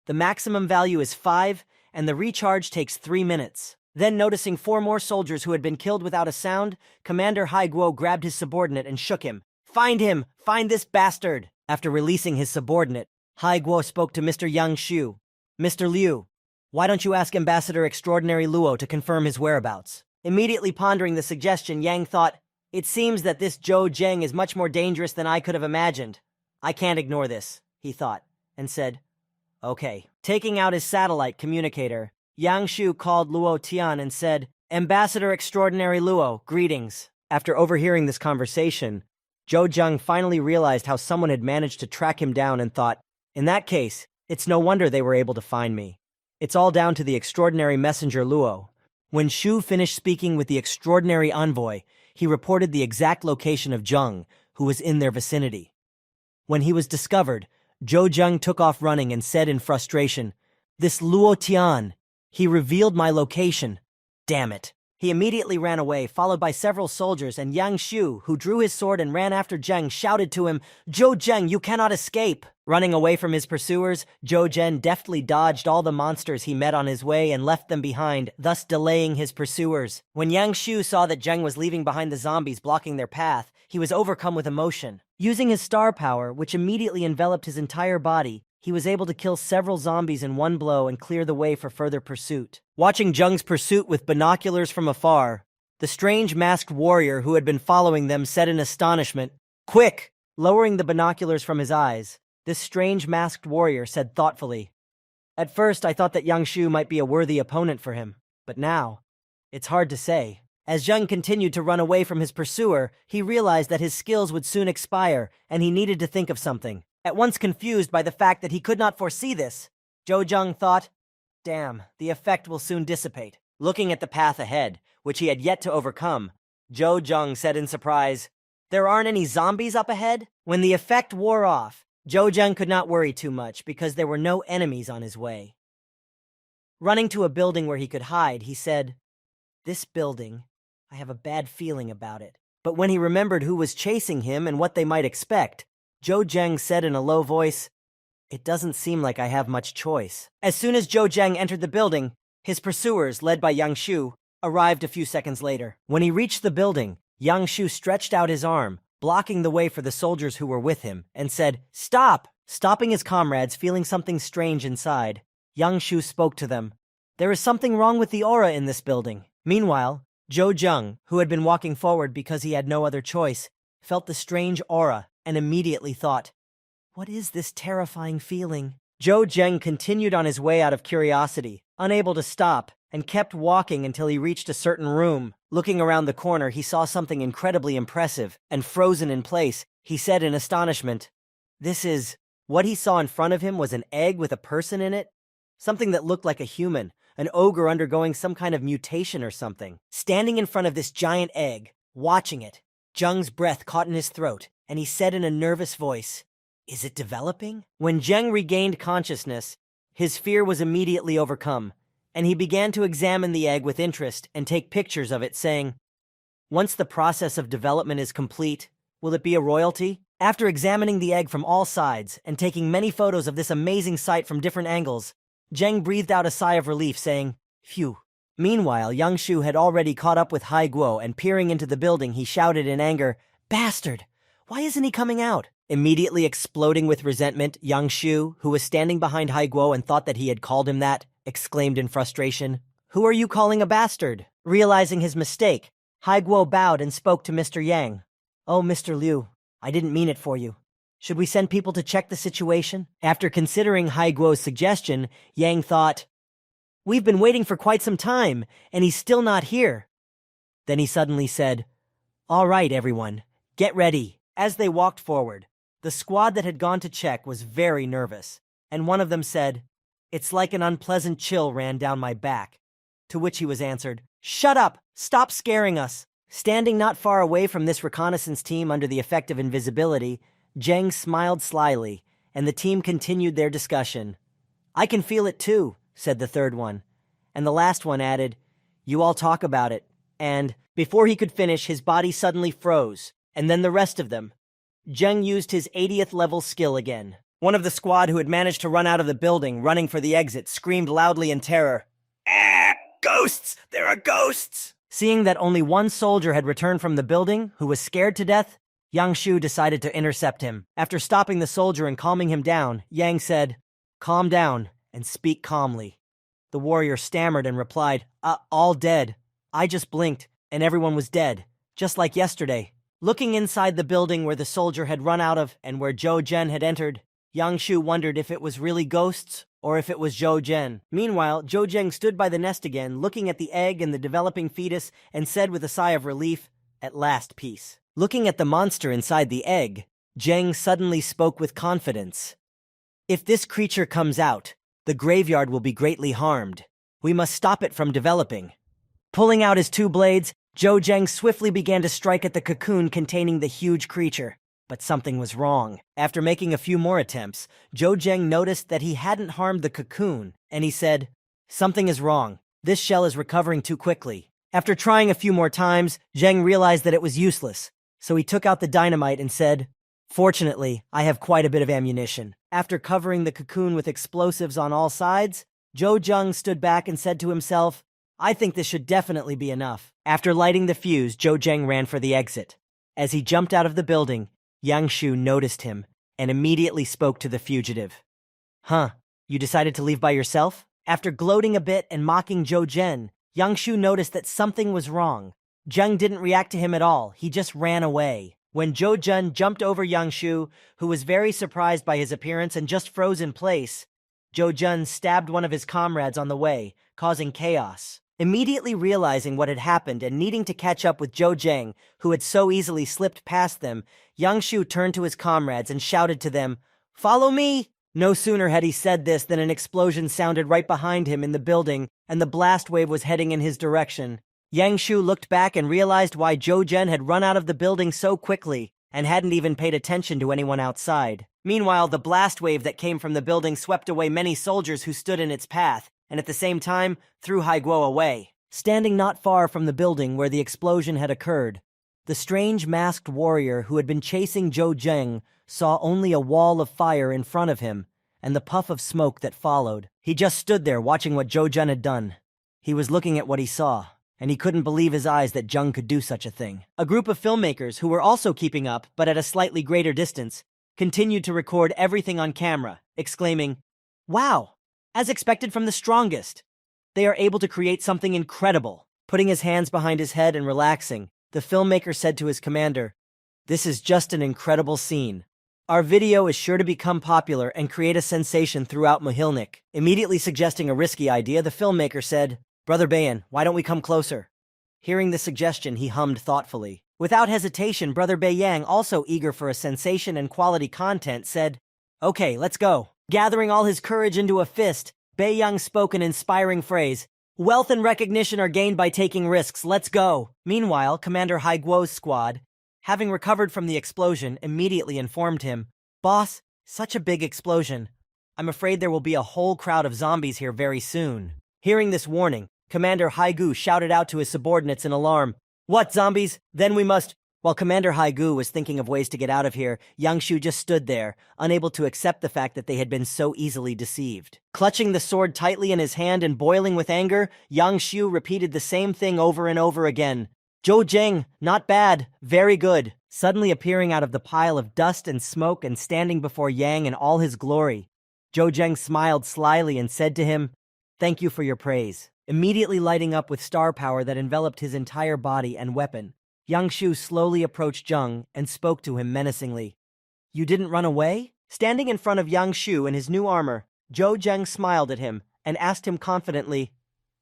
The maximum value is 5, and the recharge takes 3 minutes." Then, noticing 4 more soldiers who had been killed without a sound, Commander Haiguo grabbed his subordinate and shook him. "Find him! Find this bastard!" After releasing his subordinate, Haiguo spoke to Mr. Yang Shu. "Mr. Liu, why don't you ask Ambassador Extraordinary Luo to confirm his whereabouts?" Immediately pondering the suggestion, Yang thought, "It seems that this Zheng is much more dangerous than I could have imagined. I can't ignore this," he thought, and said, Okay. Taking out his satellite communicator, Yang Shu called Luo Tian and said, Ambassador Extraordinary Luo, greetings. After overhearing this conversation, Zhou Zheng finally realized how someone had managed to track him down and thought, in that case, it's no wonder they were able to find me. It's all down to the extraordinary messenger Luo. When Shu finished speaking with the extraordinary envoy, he reported the exact location of Zheng, who was in their vicinity. When he was discovered, Zhou Zheng took off running and said in frustration, This Luo Tian, he revealed my location. Damn it. He immediately ran away, followed by several soldiers, and Yang Shu, who drew his sword and ran after Zheng, shouted to him, Zhou Zheng, you cannot escape! Running away from his pursuers, Zhou Zheng deftly dodged all the monsters he met on his way and left them behind, thus delaying his pursuers. When Yang Shu saw that Zheng was leaving behind the zombies blocking their path, he was overcome with emotion. Using his star power, which immediately enveloped his entire body, he was able to kill several zombies in one blow and clear the way for further pursuit. Watching Zheng's pursuit with binoculars from afar, the strange masked warrior who had been following them said in astonishment, Quick! Lowering the binoculars from his eyes, this strange masked warrior said thoughtfully, At first I thought that Yang Shu might be a worthy opponent for him, but now, it's hard to say. As Zheng continued to run away from his pursuer, he realized that his skills would soon expire, and he needed to think of something. At once confused by the fact that he could not foresee this, Zhou Zheng thought, Damn, the effect will soon dissipate. Looking at the path ahead, which he had yet to overcome, Zhou Zheng said in surprise, There aren't any zombies up ahead? When the effect wore off, Zhou Zheng could not worry too much because there were no enemies on his way. Running to a building where he could hide, he said, This building, I have a bad feeling about it. But when he remembered who was chasing him and what they might expect, Zhou Zheng said in a low voice, It doesn't seem like I have much choice. As soon as Zhou Zheng entered the building, his pursuers, led by Yang Shu, arrived a few seconds later. When he reached the building, Yang Shu stretched out his arm, blocking the way for the soldiers who were with him, and said, Stop! Stopping his comrades, feeling something strange inside, Yang Shu spoke to them. There is something wrong with the aura in this building. Meanwhile, Zhou Zheng, who had been walking forward because he had no other choice, felt the strange aura and immediately thought, What is this terrifying feeling? Zhou Zheng continued on his way out of curiosity, unable to stop, and kept walking until he reached a certain room. Looking around the corner, he saw something incredibly impressive, and frozen in place, he said in astonishment, This is... What he saw in front of him was an egg with a person in it? Something that looked like a human, an ogre undergoing some kind of mutation or something. Standing in front of this giant egg, watching it, Zheng's breath caught in his throat, and he said in a nervous voice, Is it developing? When Zheng regained consciousness, his fear was immediately overcome, and he began to examine the egg with interest and take pictures of it, saying, Once the process of development is complete, will it be a royalty? After examining the egg from all sides and taking many photos of this amazing sight from different angles, Zheng breathed out a sigh of relief, saying, Phew. Meanwhile, Yang Shu had already caught up with Hai Guo, and peering into the building, he shouted in anger, Bastard! Why isn't he coming out? Immediately exploding with resentment, Yang Shu, who was standing behind Hai Guo and thought that he had called him that, exclaimed in frustration, Who are you calling a bastard? Realizing his mistake, Hai Guo bowed and spoke to Mr. Yang. Oh, Mr. Liu, I didn't mean it for you. Should we send people to check the situation? After considering Hai Guo's suggestion, Yang thought, We've been waiting for quite some time, and he's still not here. Then he suddenly said, All right, everyone, get ready. As they walked forward, the squad that had gone to check was very nervous, and one of them said, It's like an unpleasant chill ran down my back. To which he was answered, Shut up! Stop scaring us! Standing not far away from this reconnaissance team under the effect of invisibility, Zheng smiled slyly, and the team continued their discussion. I can feel it too, said the third one. And the last one added, You all talk about it. And, before he could finish, his body suddenly froze, and then the rest of them. Zheng used his 80th level skill again. One of the squad who had managed to run out of the building, running for the exit, screamed loudly in terror. Ghosts! There are ghosts! Seeing that only one soldier had returned from the building, who was scared to death, Yang Shu decided to intercept him. After stopping the soldier and calming him down, Yang said, Calm down and speak calmly. The warrior stammered and replied, All dead. I just blinked, and everyone was dead, just like yesterday. Looking inside the building where the soldier had run out of and where Zhou Zhen had entered, Yangshu wondered if it was really ghosts or if it was Zhou Zhen. Meanwhile, Zhou Zheng stood by the nest again, looking at the egg and the developing fetus, and said with a sigh of relief, "At last, peace." Looking at the monster inside the egg, Zheng suddenly spoke with confidence. "If this creature comes out, the graveyard will be greatly harmed. We must stop it from developing." Pulling out his two blades, Zhou Zheng swiftly began to strike at the cocoon containing the huge creature. But something was wrong. After making a few more attempts, Zhou Zheng noticed that he hadn't harmed the cocoon, and he said, "Something is wrong. This shell is recovering too quickly." After trying a few more times, Zheng realized that it was useless, so he took out the dynamite and said, "Fortunately, I have quite a bit of ammunition." After covering the cocoon with explosives on all sides, Zhou Zheng stood back and said to himself, "I think this should definitely be enough." After lighting the fuse, Zhou Zheng ran for the exit. As he jumped out of the building, Yangshu noticed him and immediately spoke to the fugitive. "Huh, you decided to leave by yourself?" After gloating a bit and mocking Zhou Zhen, Yangshu noticed that something was wrong. Zheng didn't react to him at all, he just ran away. When Zhou Zhen jumped over Yangshu, who was very surprised by his appearance and just froze in place, Zhou Zhen stabbed one of his comrades on the way, causing chaos. Immediately realizing what had happened and needing to catch up with Zhou Zheng, who had so easily slipped past them, Yangshu turned to his comrades and shouted to them, "Follow me!" No sooner had he said this than an explosion sounded right behind him in the building, and the blast wave was heading in his direction. Yangshu looked back and realized why Zhou Zhen had run out of the building so quickly and hadn't even paid attention to anyone outside. Meanwhile, the blast wave that came from the building swept away many soldiers who stood in its path, and at the same time, threw Haiguo away. Standing not far from the building where the explosion had occurred, the strange masked warrior who had been chasing Zhou Zheng saw only a wall of fire in front of him and the puff of smoke that followed. He just stood there watching what Zhou Zhen had done. He was looking at what he saw, and he couldn't believe his eyes that Zheng could do such a thing. A group of filmmakers who were also keeping up, but at a slightly greater distance, continued to record everything on camera, exclaiming, "Wow! As expected from the strongest! They are able to create something incredible." Putting his hands behind his head and relaxing, the filmmaker said to his commander, "This is just an incredible scene. Our video is sure to become popular and create a sensation throughout Mohilnik." Immediately suggesting a risky idea, the filmmaker said, "Brother Bayan, why don't we come closer?" Hearing the suggestion, he hummed thoughtfully. Without hesitation, Brother Bayang, also eager for a sensation and quality content, said, "Okay, let's go." Gathering all his courage into a fist, Baiyang spoke an inspiring phrase, "Wealth and recognition are gained by taking risks, let's go." Meanwhile, Commander Haiguo's squad, having recovered from the explosion, immediately informed him, "Boss, such a big explosion. I'm afraid there will be a whole crowd of zombies here very soon." Hearing this warning, Commander Haigu shouted out to his subordinates in alarm, "What, zombies? Then we must—" While Commander Haigu was thinking of ways to get out of here, Yangshu just stood there, unable to accept the fact that they had been so easily deceived. Clutching the sword tightly in his hand and boiling with anger, Yangshu repeated the same thing over and over again. "Zhou Zheng, not bad, very good." Suddenly appearing out of the pile of dust and smoke and standing before Yang in all his glory, Zhou Zheng smiled slyly and said to him, "Thank you for your praise." Immediately lighting up with star power that enveloped his entire body and weapon, Yangshu slowly approached Zheng and spoke to him menacingly. "You didn't run away?" Standing in front of Yangshu in his new armor, Zhou Zheng smiled at him and asked him confidently,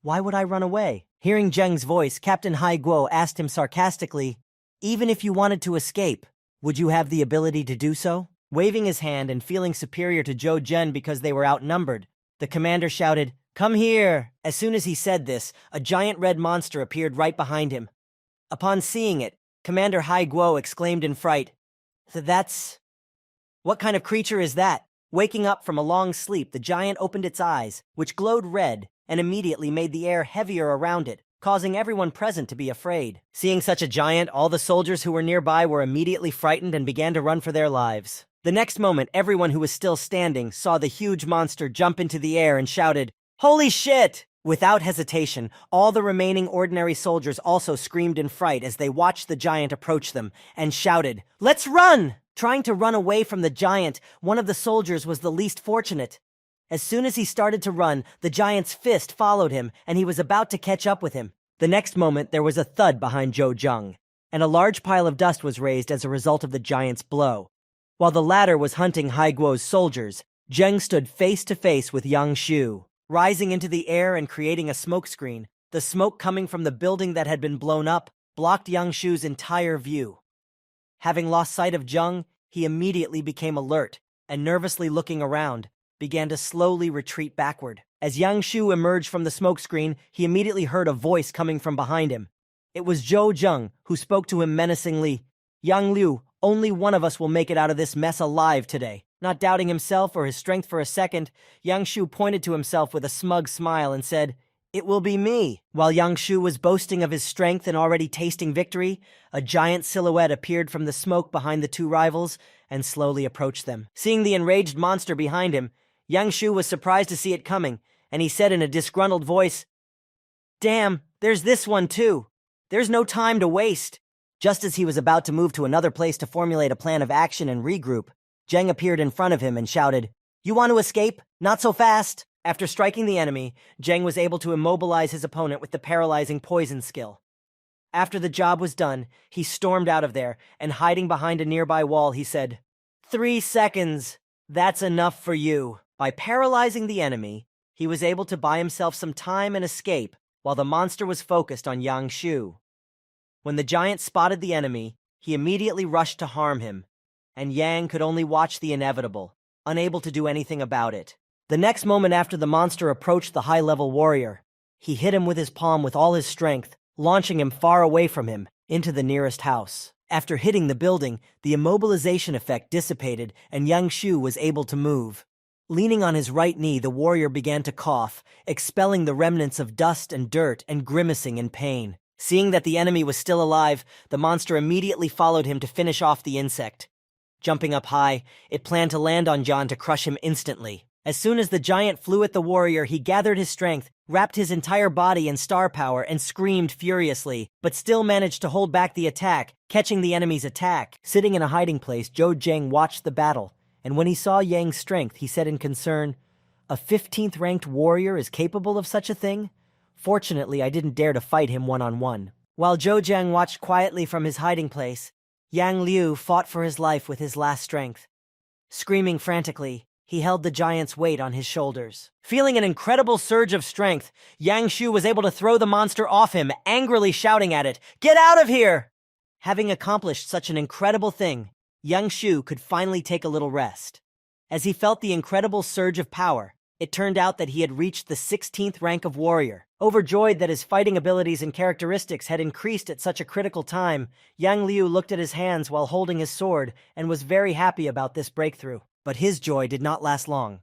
"Why would I run away?" Hearing Zheng's voice, Captain Haiguo asked him sarcastically, "Even if you wanted to escape, would you have the ability to do so?" Waving his hand and feeling superior to Zhou Zhen because they were outnumbered, the commander shouted, "Come here!" As soon as he said this, a giant red monster appeared right behind him. Upon seeing it, Commander Haiguo exclaimed in fright, "That's... what kind of creature is that?" Waking up from a long sleep, the giant opened its eyes, which glowed red, and immediately made the air heavier around it, causing everyone present to be afraid. Seeing such a giant, all the soldiers who were nearby were immediately frightened and began to run for their lives. The next moment, everyone who was still standing saw the huge monster jump into the air and shouted, "Holy shit!" Without hesitation, all the remaining ordinary soldiers also screamed in fright as they watched the giant approach them and shouted, "Let's run!" Trying to run away from the giant, one of the soldiers was the least fortunate. As soon as he started to run, the giant's fist followed him, and he was about to catch up with him. The next moment, there was a thud behind Zhou Zheng, and a large pile of dust was raised as a result of the giant's blow. While the latter was hunting Haiguo's soldiers, Zheng stood face to face with Yang Shu. Rising into the air and creating a smokescreen, the smoke coming from the building that had been blown up blocked Yang Shu's entire view. Having lost sight of Zheng, he immediately became alert and, nervously looking around, began to slowly retreat backward. As Yang Shu emerged from the smokescreen, he immediately heard a voice coming from behind him. It was Zhou Zheng, who spoke to him menacingly. "Yang Liu, only one of us will make it out of this mess alive today." Not doubting himself or his strength for a second, Yang Shu pointed to himself with a smug smile and said, "It will be me." While Yang Shu was boasting of his strength and already tasting victory, a giant silhouette appeared from the smoke behind the two rivals and slowly approached them. Seeing the enraged monster behind him, Yang Shu was surprised to see it coming, and he said in a disgruntled voice, "Damn, there's this one too. There's no time to waste." Just as he was about to move to another place to formulate a plan of action and regroup, Zheng appeared in front of him and shouted, "You want to escape? Not so fast!" After striking the enemy, Zheng was able to immobilize his opponent with the paralyzing poison skill. After the job was done, he stormed out of there, and hiding behind a nearby wall, he said, 3 seconds. That's enough for you." By paralyzing the enemy, he was able to buy himself some time and escape while the monster was focused on Yang Shu. When the giant spotted the enemy, he immediately rushed to harm him, and Yang could only watch the inevitable, unable to do anything about it. The next moment after the monster approached the high-level warrior, he hit him with his palm with all his strength, launching him far away from him into the nearest house. After hitting the building, the immobilization effect dissipated and Yang Shu was able to move. Leaning on his right knee, the warrior began to cough, expelling the remnants of dust and dirt and grimacing in pain. Seeing that the enemy was still alive, the monster immediately followed him to finish off the insect. Jumping up high, it planned to land on John to crush him instantly. As soon as the giant flew at the warrior, he gathered his strength, wrapped his entire body in star power, and screamed furiously, but still managed to hold back the attack, catching the enemy's attack. Sitting in a hiding place, Zhou Zheng watched the battle, and when he saw Yang's strength, he said in concern, "A 15th ranked warrior is capable of such a thing? Fortunately, I didn't dare to fight him one-on-one." While Zhou Zheng watched quietly from his hiding place, Yang Liu fought for his life with his last strength. Screaming frantically, he held the giant's weight on his shoulders. Feeling an incredible surge of strength, Yang Shu was able to throw the monster off him, angrily shouting at it, "Get out of here!" Having accomplished such an incredible thing, Yang Shu could finally take a little rest. As he felt the incredible surge of power, it turned out that he had reached the 16th rank of warrior. Overjoyed that his fighting abilities and characteristics had increased at such a critical time, Yang Liu looked at his hands while holding his sword and was very happy about this breakthrough. But his joy did not last long.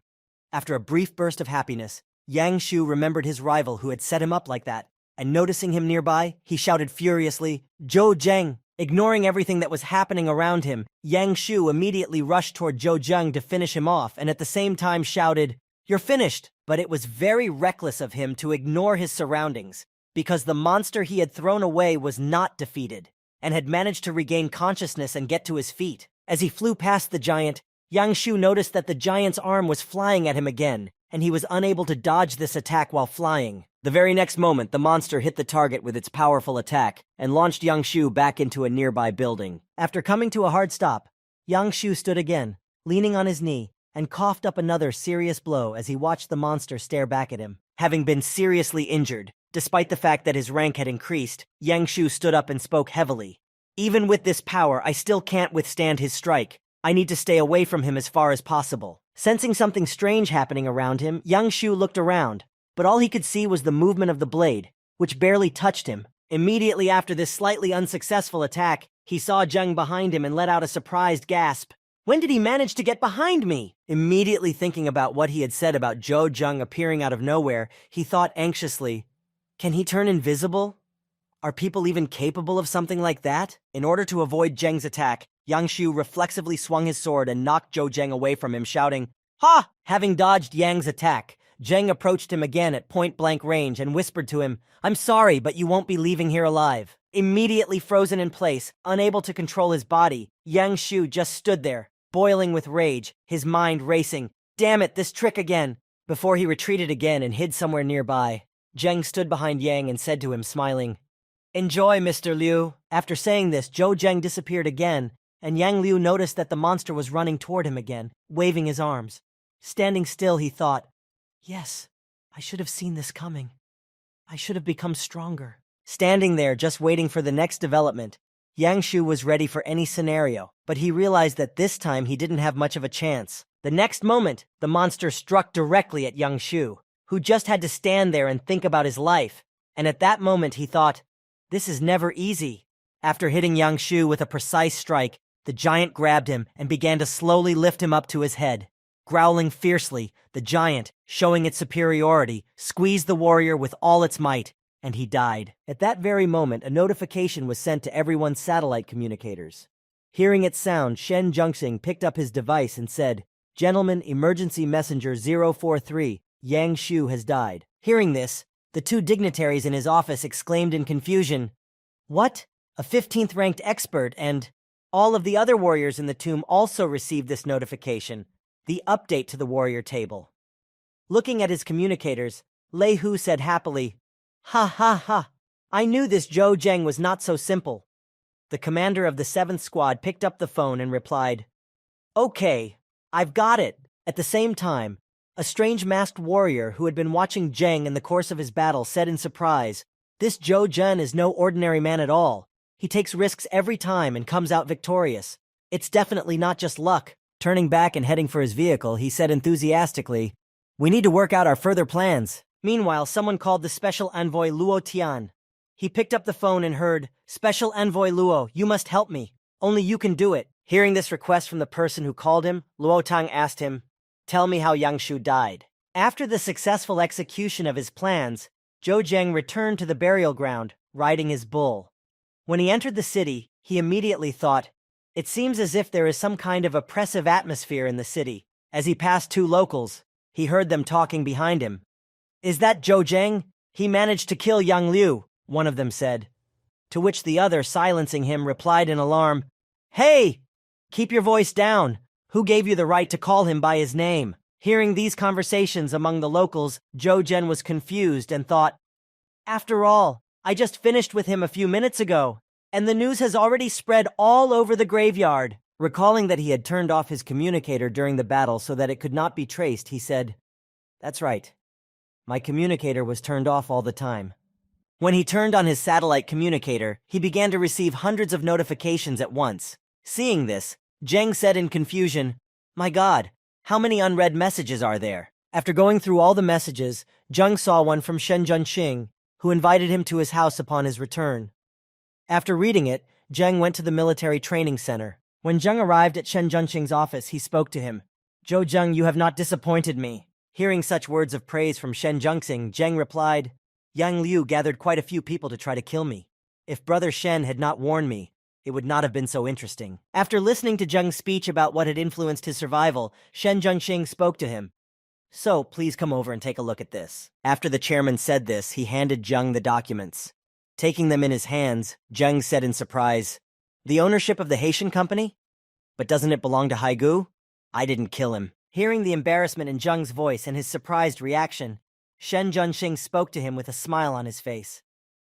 After a brief burst of happiness, Yang Shu remembered his rival who had set him up like that, and noticing him nearby, he shouted furiously, "Zhou Zheng!" Ignoring everything that was happening around him, Yang Shu immediately rushed toward Zhou Zheng to finish him off and at the same time shouted, "You're finished!" But it was very reckless of him to ignore his surroundings, because the monster he had thrown away was not defeated, and had managed to regain consciousness and get to his feet. As he flew past the giant, Yang Shu noticed that the giant's arm was flying at him again, and he was unable to dodge this attack while flying. The very next moment, the monster hit the target with its powerful attack and launched Yang Shu back into a nearby building. After coming to a hard stop, Yang Shu stood again, leaning on his knee, and coughed up another serious blow as he watched the monster stare back at him. Having been seriously injured, despite the fact that his rank had increased, Yang Shu stood up and spoke heavily. "Even with this power, I still can't withstand his strike. I need to stay away from him as far as possible." Sensing something strange happening around him, Yang Shu looked around, but all he could see was the movement of the blade, which barely touched him. Immediately after this slightly unsuccessful attack, he saw Zheng behind him and let out a surprised gasp. "When did he manage to get behind me?" Immediately thinking about what he had said about Zhou Zheng appearing out of nowhere, he thought anxiously, "Can he turn invisible? Are people even capable of something like that?" In order to avoid Zheng's attack, Yang Shu reflexively swung his sword and knocked Zhou Zheng away from him, shouting, "Ha!" Having dodged Yang's attack, Zheng approached him again at point-blank range and whispered to him, "I'm sorry, but you won't be leaving here alive." Immediately frozen in place, unable to control his body, Yang Shu just stood there, boiling with rage, his mind racing. "Damn it, this trick again!" Before he retreated again and hid somewhere nearby, Zheng stood behind Yang and said to him, smiling, "Enjoy, Mr. Liu." After saying this, Zhou Zheng disappeared again, and Yang Liu noticed that the monster was running toward him again, waving his arms. Standing still, he thought, "Yes, I should have seen this coming. I should have become stronger." Standing there, just waiting for the next development, Yang Shu was ready for any scenario, but he realized that this time he didn't have much of a chance. The next moment, the monster struck directly at Yang Shu, who just had to stand there and think about his life. And at that moment, he thought, "This is never easy." After hitting Yang Shu with a precise strike, the giant grabbed him and began to slowly lift him up to his head. Growling fiercely, the giant, showing its superiority, squeezed the warrior with all its might, and he died. At that very moment, a notification was sent to everyone's satellite communicators. Hearing its sound, Shen Zhengxing picked up his device and said, "Gentlemen, emergency messenger 043, Yang Shu has died." Hearing this, the two dignitaries in his office exclaimed in confusion, "What? A 15th ranked expert and..." All of the other warriors in the tomb also received this notification, the update to the warrior table. Looking at his communicators, Lei Hu said happily, "Ha ha ha! I knew this Zhou Zheng was not so simple." The commander of the 7th squad picked up the phone and replied, "Okay, I've got it." At the same time, a strange masked warrior who had been watching Zheng in the course of his battle said in surprise, "This Zhou Zhen is no ordinary man at all. He takes risks every time and comes out victorious. It's definitely not just luck." Turning back and heading for his vehicle, he said enthusiastically, "We need to work out our further plans." Meanwhile, someone called the special envoy Luo Tian. He picked up the phone and heard, "Special envoy Luo, you must help me. Only you can do it." Hearing this request from the person who called him, Luo Tang asked him, "Tell me how Yang Shu died." After the successful execution of his plans, Zhou Zheng returned to the burial ground, riding his bull. When he entered the city, he immediately thought, "It seems as if there is some kind of oppressive atmosphere in the city." As he passed two locals, he heard them talking behind him. "Is that Zhou Zheng? He managed to kill Yang Liu," one of them said. To which the other, silencing him, replied in alarm, "Hey! Keep your voice down. Who gave you the right to call him by his name?" Hearing these conversations among the locals, Zhou Zhen was confused and thought, "After all, I just finished with him a few minutes ago, and the news has already spread all over the graveyard." Recalling that he had turned off his communicator during the battle so that it could not be traced, he said, "That's right. My communicator was turned off all the time." When he turned on his satellite communicator, he began to receive hundreds of notifications at once. Seeing this, Zheng said in confusion, "My God, how many unread messages are there?" After going through all the messages, Zheng saw one from Shen Zhengxing, who invited him to his house upon his return. After reading it, Zheng went to the military training center. When Zheng arrived at Shen Zhengxing's office, he spoke to him. "Zhou Zheng, you have not disappointed me." Hearing such words of praise from Shen Zhengxing, Zheng replied, "Yang Liu gathered quite a few people to try to kill me. If Brother Shen had not warned me, it would not have been so interesting." After listening to Zheng's speech about what had influenced his survival, Shen Zhengxing spoke to him. "So, please come over and take a look at this." After the chairman said this, he handed Zheng the documents. Taking them in his hands, Zheng said in surprise, "The ownership of the Haitian company? But doesn't it belong to Haigu? I didn't kill him." Hearing the embarrassment in Zheng's voice and his surprised reaction, Shen Zhengxing spoke to him with a smile on his face.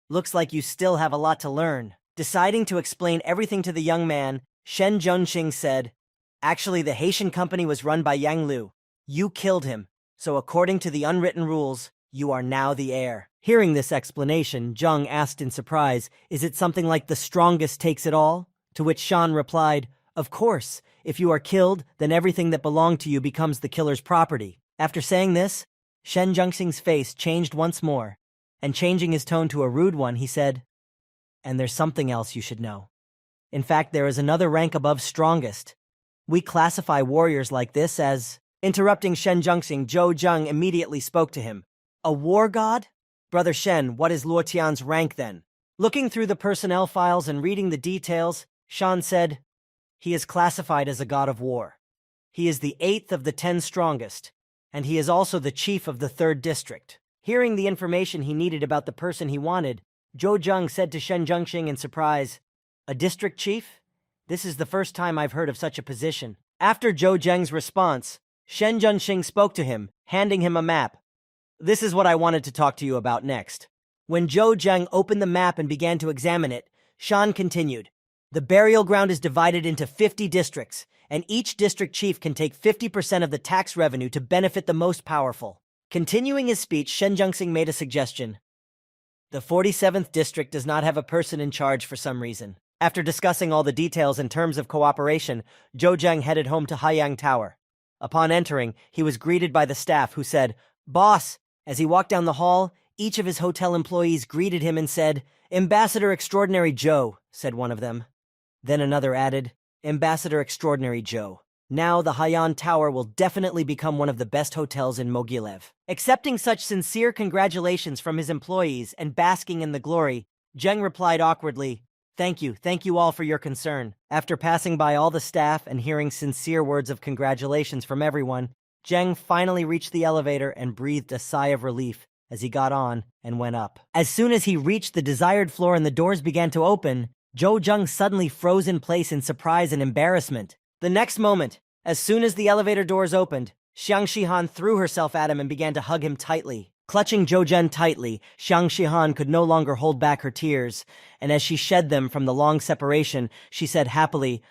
"Looks like you still have a lot to learn." Deciding to explain everything to the young man, Shen Zhengxing said, "Actually, the Haitian company was run by Yang Liu. You killed him, so according to the unwritten rules, you are now the heir." Hearing this explanation, Zheng asked in surprise, "Is it something like the strongest takes it all?" To which Shan replied, "Of course, if you are killed, then everything that belonged to you becomes the killer's property." After saying this, Shen Zhengxing's face changed once more, and changing his tone to a rude one, he said, "And there's something else you should know. In fact, there is another rank above strongest. We classify warriors like this as..." Interrupting Shen Zhengxing, Zhou Zheng immediately spoke to him. "A war god? Brother Shen, what is Luo Tian's rank then?" Looking through the personnel files and reading the details, Shan said, "He is classified as a god of war. He is the 8th of the 10 strongest, and he is also the chief of the 3rd district." Hearing the information he needed about the person he wanted, Zhou Zheng said to Shen Zhengxing in surprise, "A district chief? This is the first time I've heard of such a position." After Zhou Zheng's response, Shen Zhengxing spoke to him, handing him a map. "This is what I wanted to talk to you about next." When Zhou Zheng opened the map and began to examine it, Shan continued, The burial ground is divided into 50 districts, and each district chief can take 50% of the tax revenue to benefit the most powerful. Continuing his speech, Shen Jingsing made a suggestion. The 47th district does not have a person in charge for some reason. After discussing all the details and terms of cooperation, Zhou Zheng headed home to Haiyang Tower. Upon entering, he was greeted by the staff, who said, "Boss." As he walked down the hall, each of his hotel employees greeted him and said, "Ambassador Extraordinary Zhou," said one of them. Then another added, "Ambassador Extraordinary Zhou. Now the Haiyang Tower will definitely become one of the best hotels in Mogilev." Accepting such sincere congratulations from his employees and basking in the glory, Zheng replied awkwardly, thank you all for your concern." After passing by all the staff and hearing sincere words of congratulations from everyone, Zheng finally reached the elevator and breathed a sigh of relief as he got on and went up. As soon as he reached the desired floor and the doors began to open, Zhou Zheng suddenly froze in place in surprise and embarrassment. The next moment, as soon as the elevator doors opened, Xiang Shihan threw herself at him and began to hug him tightly. Clutching Zhou Zheng tightly, Xiang Shihan could no longer hold back her tears, and as she shed them from the long separation, she said happily,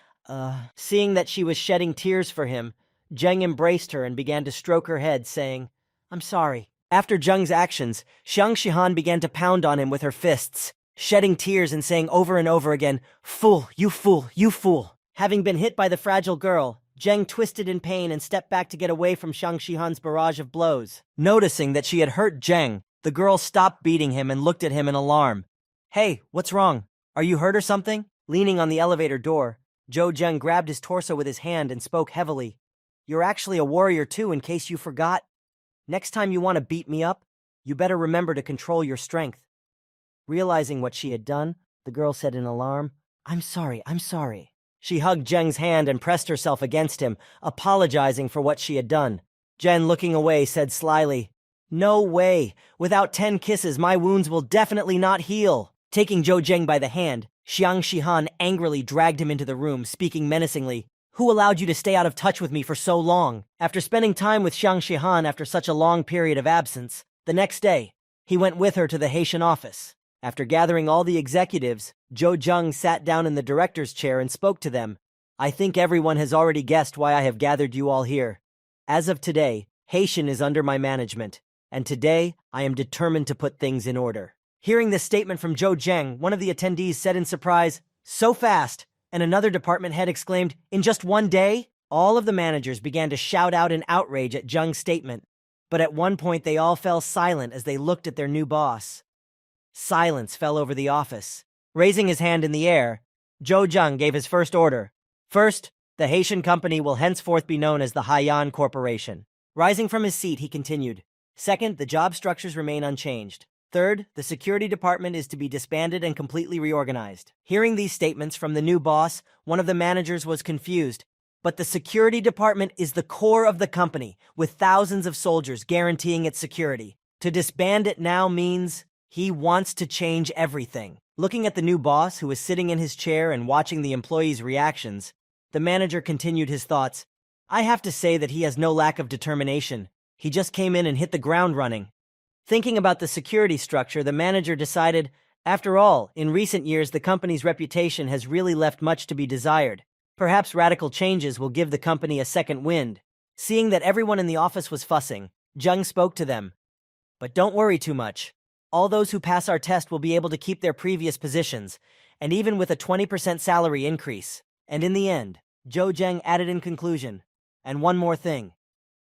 Seeing that she was shedding tears for him, Zheng embraced her and began to stroke her head, saying, "I'm sorry." After Zheng's actions, Xiang Shihan began to pound on him with her fists, shedding tears and saying over and over again, "Fool, you fool, you fool." Having been hit by the fragile girl, Zheng twisted in pain and stepped back to get away from Xiang Shihan's barrage of blows. Noticing that she had hurt Zheng, the girl stopped beating him and looked at him in alarm. "Hey, what's wrong? Are you hurt or something?" Leaning on the elevator door, Zhou Zheng grabbed his torso with his hand and spoke heavily. "You're actually a warrior too, in case you forgot. Next time you want to beat me up, you better remember to control your strength." Realizing what she had done, the girl said in alarm, I'm sorry." She hugged Zheng's hand and pressed herself against him, apologizing for what she had done. Zheng, looking away, said slyly, "No way. Without 10 kisses, my wounds will definitely not heal." Taking Zhou Zheng by the hand, Xiang Shihan angrily dragged him into the room, speaking menacingly, "Who allowed you to stay out of touch with me for so long?" After spending time with Xiang Shihan after such a long period of absence, the next day, he went with her to the Haitian office. After gathering all the executives, Zhou Zheng sat down in the director's chair and spoke to them. "I think everyone has already guessed why I have gathered you all here. As of today, Haitian is under my management, and today I am determined to put things in order." Hearing this statement from Zhou Zheng, one of the attendees said in surprise, "So fast!" And another department head exclaimed, "In just one day?" All of the managers began to shout out in outrage at Zheng's statement, but at one point they all fell silent as they looked at their new boss. Silence fell over the office. Raising his hand in the air, Zhou Zheng gave his first order. First, the Haitian company will henceforth be known as the Haiyang Corporation. Rising from his seat, he continued. Second, the job structures remain unchanged. Third, the security department is to be disbanded and completely reorganized. Hearing these statements from the new boss, one of the managers was confused. But the security department is the core of the company, with thousands of soldiers guaranteeing its security. To disband it now means he wants to change everything. Looking at the new boss, who was sitting in his chair and watching the employees' reactions, the manager continued his thoughts. "I have to say that he has no lack of determination. He just came in and hit the ground running." Thinking about the security structure, the manager decided, after all, in recent years the company's reputation has really left much to be desired. Perhaps radical changes will give the company a second wind. Seeing that everyone in the office was fussing, Zheng spoke to them. "But don't worry too much. All those who pass our test will be able to keep their previous positions, and even with a 20% salary increase." And in the end, Zhou Zheng added in conclusion, "And one more thing.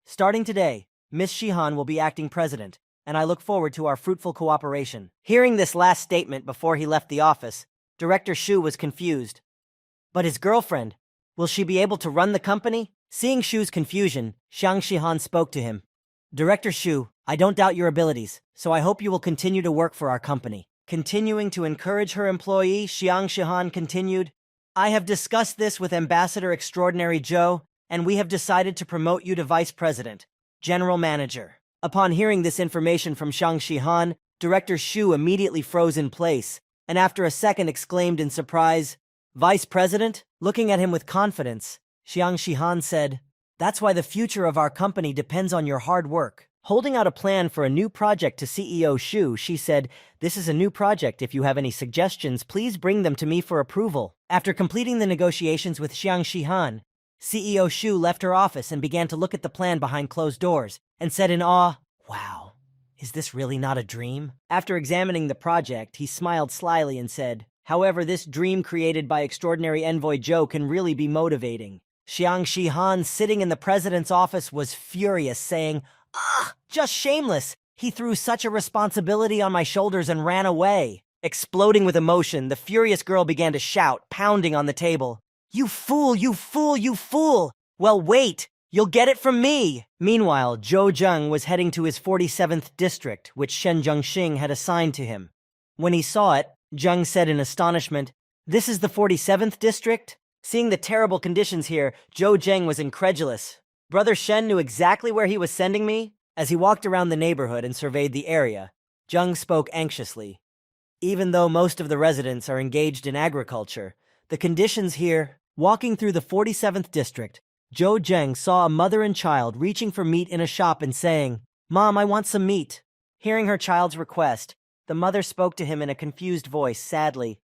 Starting today, Miss Shihan will be acting president, and I look forward to our fruitful cooperation." Hearing this last statement before he left the office, Director Shu was confused. "But his girlfriend, will she be able to run the company?" Seeing Shu's confusion, Xiang Shihan spoke to him. "Director Shu, I don't doubt your abilities, so I hope you will continue to work for our company." Continuing to encourage her employee, Xiang Shihan continued, "I have discussed this with Ambassador Extraordinary Zhou, and we have decided to promote you to Vice President, General Manager." Upon hearing this information from Xiang Shihan, Director Shu immediately froze in place, and after a second exclaimed in surprise, "Vice President?" Looking at him with confidence, Xiang Shihan said, "That's why the future of our company depends on your hard work." Holding out a plan for a new project to CEO Shu, she said, "This is a new project. If you have any suggestions, please bring them to me for approval." After completing the negotiations with Xiang Shihan, CEO Shu left her office and began to look at the plan behind closed doors and said in awe, "Wow, is this really not a dream?" After examining the project, he smiled slyly and said, "However, this dream created by extraordinary envoy Zhou can really be motivating." Xiang Shihan, sitting in the president's office, was furious, saying, "Just shameless! He threw such a responsibility on my shoulders and ran away." Exploding with emotion, the furious girl began to shout, pounding on the table, "You fool, you fool, you fool! Well, wait! You'll get it from me!" Meanwhile, Zhou Zheng was heading to his 47th district, which Shen Zhengxing had assigned to him. When he saw it, Zheng said in astonishment, "This is the 47th district?" Seeing the terrible conditions here, Zhou Zheng was incredulous. Brother Shen knew exactly where he was sending me? As he walked around the neighborhood and surveyed the area, Zheng spoke anxiously. Even though most of the residents are engaged in agriculture, the conditions here... Walking through the 47th district, Zhou Zheng saw a mother and child reaching for meat in a shop and saying, "Mom, I want some meat." Hearing her child's request, the mother spoke to him in a confused voice, sadly,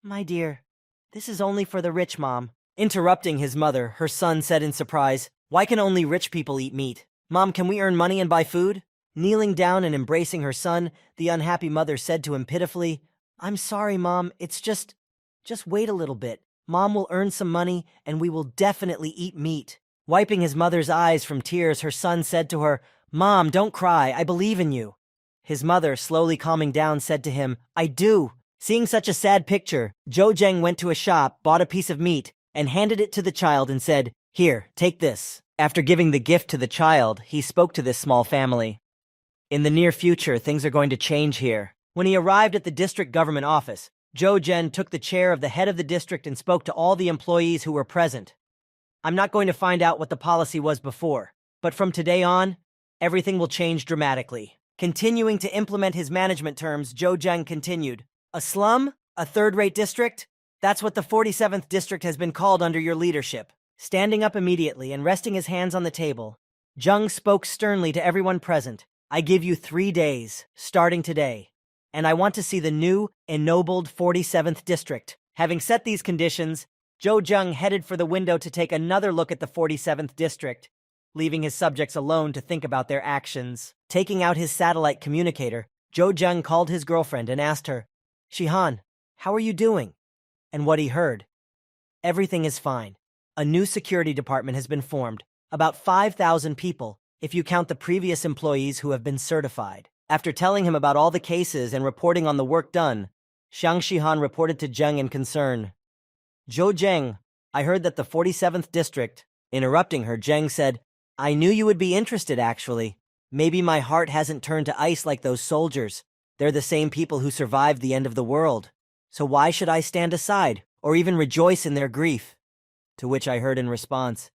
"My dear, this is only for the rich, Mom." Interrupting his mother, her son said in surprise, "Why can only rich people eat meat? Mom, can we earn money and buy food?" Kneeling down and embracing her son, the unhappy mother said to him pitifully, "I'm sorry, Mom, it's just wait a little bit. Mom will earn some money, and we will definitely eat meat." Wiping his mother's eyes from tears, her son said to her, "Mom, don't cry, I believe in you." His mother, slowly calming down, said to him, "I do." Seeing such a sad picture, Zhou Zheng went to a shop, bought a piece of meat, and handed it to the child and said, "Here, take this." After giving the gift to the child, he spoke to this small family. In the near future, things are going to change here. When he arrived at the district government office, Zhou Zhen took the chair of the head of the district and spoke to all the employees who were present. "I'm not going to find out what the policy was before, but from today on, everything will change dramatically." Continuing to implement his management terms, Zhou Zheng continued, "A slum? A third-rate district? That's what the 47th district has been called under your leadership." Standing up immediately and resting his hands on the table, Zheng spoke sternly to everyone present. "I give you 3 days, starting today, and I want to see the new, ennobled 47th district." Having set these conditions, Zhou Zheng headed for the window to take another look at the 47th district, leaving his subjects alone to think about their actions. Taking out his satellite communicator, Zhou Zheng called his girlfriend and asked her, "Shihan, how are you doing?" And what he heard, "Everything is fine. A new security department has been formed, about 5,000 people, if you count the previous employees who have been certified." After telling him about all the cases and reporting on the work done, Xiang Shihan reported to Zheng in concern, "Zhou Zheng, I heard that the 47th district..." Interrupting her, Zheng said, "I knew you would be interested, actually. Maybe my heart hasn't turned to ice like those soldiers. They're the same people who survived the end of the world. So why should I stand aside, or even rejoice in their grief?" To which I heard in response,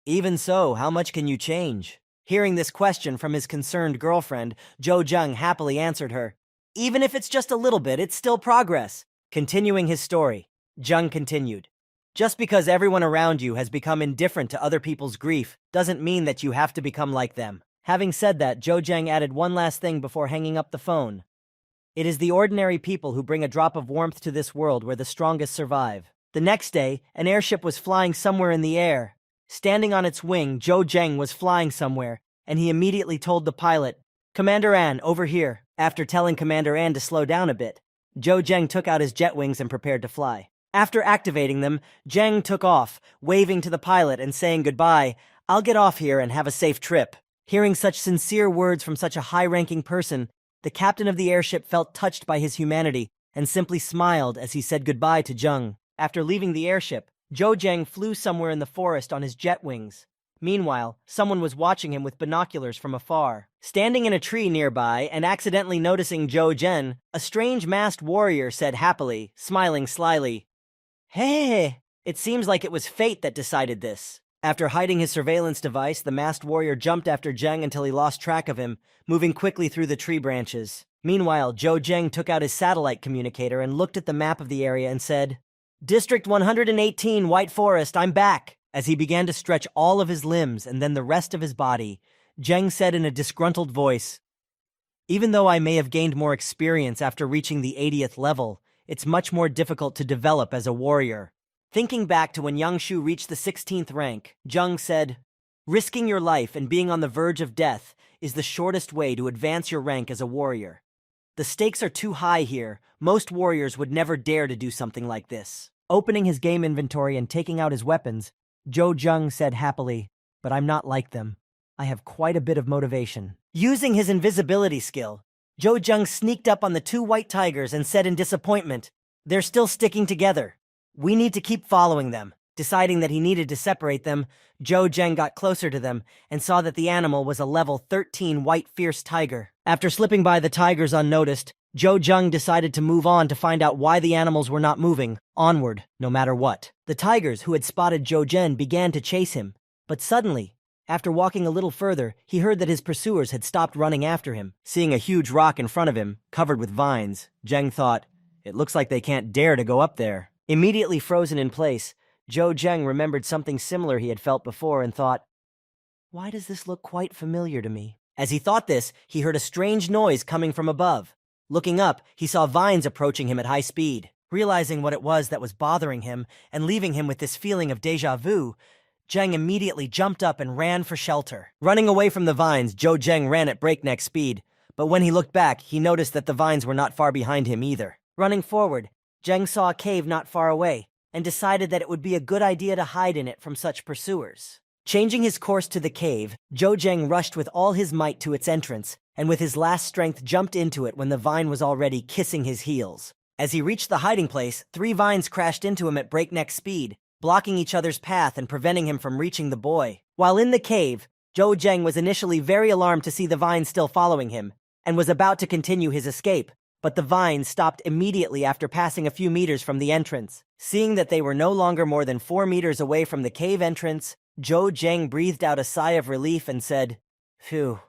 "Even so, how much can you change?" Hearing this question from his concerned girlfriend, Zhou Zheng happily answered her, "Even if it's just a little bit, it's still progress." Continuing his story, Zheng continued, "Just because everyone around you has become indifferent to other people's grief doesn't mean that you have to become like them." Having said that, Zhou Zheng added one last thing before hanging up the phone. "It is the ordinary people who bring a drop of warmth to this world where the strongest survive." The next day, an airship was flying somewhere in the air. Standing on its wing, Zhou Zheng was flying somewhere, and he immediately told the pilot, "Commander An, over here." After telling Commander An to slow down a bit, Zhou Zheng took out his jet wings and prepared to fly. After activating them, Zheng took off, waving to the pilot and saying goodbye, "I'll get off here and have a safe trip." Hearing such sincere words from such a high-ranking person, the captain of the airship felt touched by his humanity and simply smiled as he said goodbye to Zheng. After leaving the airship, Zhou Zheng flew somewhere in the forest on his jet wings. Meanwhile, someone was watching him with binoculars from afar. Standing in a tree nearby and accidentally noticing Zhou Zhen, a strange masked warrior said happily, smiling slyly, "Hey, it seems like it was fate that decided this." After hiding his surveillance device, the masked warrior jumped after Zheng until he lost track of him, moving quickly through the tree branches. Meanwhile, Zhou Zheng took out his satellite communicator and looked at the map of the area and said, "District 118, White Forest, I'm back." As he began to stretch all of his limbs and then the rest of his body, Zheng said in a disgruntled voice. Even though I may have gained more experience after reaching the 80th level, it's much more difficult to develop as a warrior. Thinking back to when Yang Shu reached the 16th rank, Zheng said, risking your life and being on the verge of death is the shortest way to advance your rank as a warrior. The stakes are too high here. Most warriors would never dare to do something like this. Opening his game inventory and taking out his weapons, Zhou Zheng said happily, but I'm not like them. I have quite a bit of motivation. Using his invisibility skill, Zhou Zheng sneaked up on the two white tigers and said in disappointment, they're still sticking together. We need to keep following them. Deciding that he needed to separate them, Zhou Zheng got closer to them and saw that the animal was a level 13 white fierce tiger. After slipping by the tigers unnoticed, Zhou Zheng decided to move on to find out why the animals were not moving, onward, no matter what. The tigers who had spotted Zhou Zheng began to chase him, but suddenly, after walking a little further, he heard that his pursuers had stopped running after him. Seeing a huge rock in front of him, covered with vines, Zheng thought, it looks like they can't dare to go up there. Immediately frozen in place, Zhou Zheng remembered something similar he had felt before and thought, why does this look quite familiar to me? As he thought this, he heard a strange noise coming from above. Looking up, he saw vines approaching him at high speed. Realizing what it was that was bothering him and leaving him with this feeling of déjà vu, Zheng immediately jumped up and ran for shelter. Running away from the vines, Zhou Zheng ran at breakneck speed, but when he looked back, he noticed that the vines were not far behind him either. Running forward, Zheng saw a cave not far away and decided that it would be a good idea to hide in it from such pursuers. Changing his course to the cave, Zhou Zheng rushed with all his might to its entrance, and with his last strength jumped into it when the vine was already kissing his heels. As he reached the hiding place, 3 vines crashed into him at breakneck speed, blocking each other's path and preventing him from reaching the boy. While in the cave, Zhou Zheng was initially very alarmed to see the vines still following him, and was about to continue his escape, but the vines stopped immediately after passing a few meters from the entrance. Seeing that they were no longer more than 4 meters away from the cave entrance, Zhou Zheng breathed out a sigh of relief and said, phew.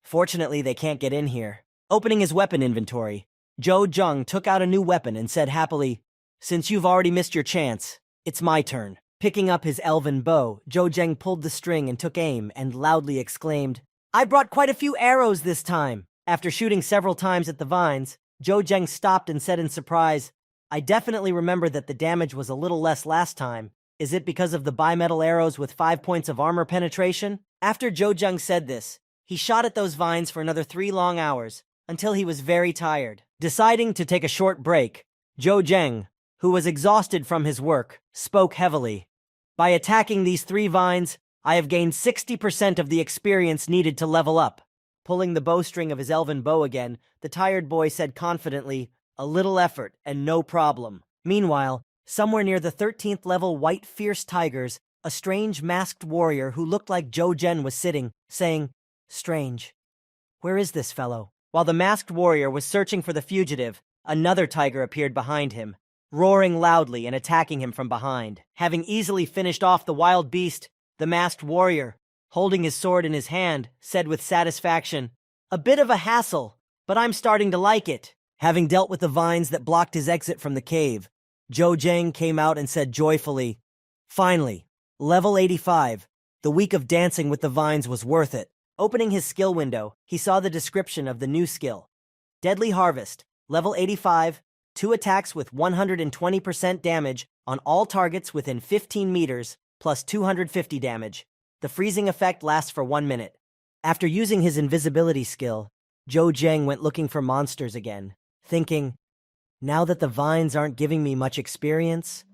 Fortunately, they can't get in here. Opening his weapon inventory, Zhou Zheng took out a new weapon and said happily, since you've already missed your chance, it's my turn. Picking up his elven bow, Zhou Zheng pulled the string and took aim and loudly exclaimed, I brought quite a few arrows this time. After shooting several times at the vines, Zhou Zheng stopped and said in surprise, I definitely remember that the damage was a little less last time. Is it because of the bimetal arrows with 5 points of armor penetration? After Zhou Zheng said this, he shot at those vines for another 3 long hours, until he was very tired. Deciding to take a short break, Zhou Zheng, who was exhausted from his work, spoke heavily. By attacking these 3 vines, I have gained 60% of the experience needed to level up. Pulling the bowstring of his elven bow again, the tired boy said confidently, a little effort and no problem. Meanwhile, somewhere near the 13th level white fierce tigers, a strange masked warrior who looked like Zhou Zheng was sitting, saying, strange. Where is this fellow? While the masked warrior was searching for the fugitive, another tiger appeared behind him, roaring loudly and attacking him from behind. Having easily finished off the wild beast, the masked warrior, holding his sword in his hand, said with satisfaction, a bit of a hassle, but I'm starting to like it. Having dealt with the vines that blocked his exit from the cave, Zhou Zheng came out and said joyfully, finally, level 85, the week of dancing with the vines was worth it. Opening his skill window, he saw the description of the new skill. Deadly Harvest, level 85, 2 attacks with 120% damage on all targets within 15 meters, plus 250 damage. The freezing effect lasts for 1 minute. After using his invisibility skill, Zhou Zheng went looking for monsters again, thinking, now that the vines aren't giving me much experience,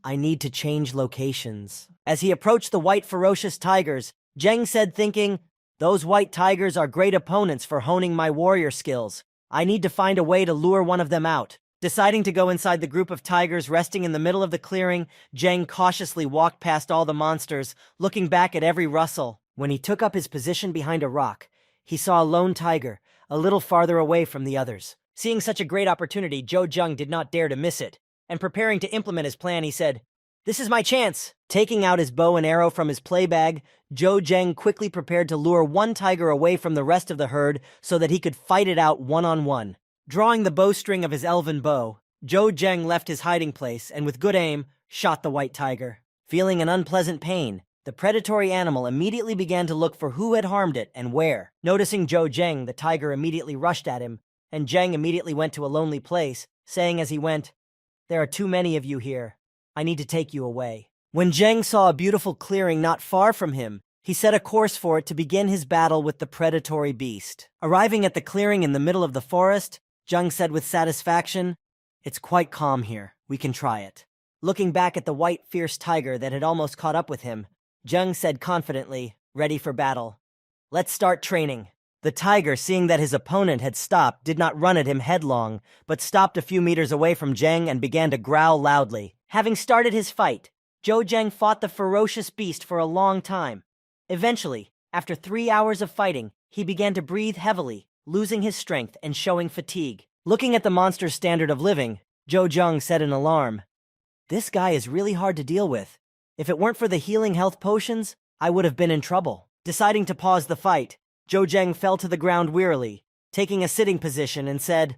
I need to change locations. As he approached the white ferocious tigers, Zheng said thinking, those white tigers are great opponents for honing my warrior skills. I need to find a way to lure one of them out. Deciding to go inside the group of tigers resting in the middle of the clearing, Zheng cautiously walked past all the monsters, looking back at every rustle. When he took up his position behind a rock, he saw a lone tiger, a little farther away from the others. Seeing such a great opportunity, Zhou Zheng did not dare to miss it, and preparing to implement his plan, he said, this is my chance. Taking out his bow and arrow from his play bag, Zhou Zheng quickly prepared to lure one tiger away from the rest of the herd so that he could fight it out one-on-one. Drawing the bowstring of his elven bow, Zhou Zheng left his hiding place and with good aim, shot the white tiger. Feeling an unpleasant pain, The predatory animal immediately began to look for who had harmed it and where. Noticing Zhou Zheng, the tiger immediately rushed at him, and Zheng immediately went to a lonely place, saying as he went, "There are too many of you here. I need to take you away." When Zheng saw a beautiful clearing not far from him, he set a course for it to begin his battle with the predatory beast. Arriving at the clearing in the middle of the forest, Zheng said with satisfaction, "It's quite calm here. We can try it." Looking back at the white, fierce tiger that had almost caught up with him, Zheng said confidently, ready for battle, "Let's start training." The tiger, seeing that his opponent had stopped, did not run at him headlong, but stopped a few meters away from Zheng and began to growl loudly. Having started his fight, Zhou Zheng fought the ferocious beast for a long time. Eventually, after 3 hours of fighting, he began to breathe heavily, losing his strength and showing fatigue. Looking at the monster's standard of living, Zhou Zheng said in alarm, "This guy is really hard to deal with. If it weren't for the healing health potions, I would have been in trouble." Deciding to pause the fight, Zhou Zheng fell to the ground wearily, taking a sitting position and said,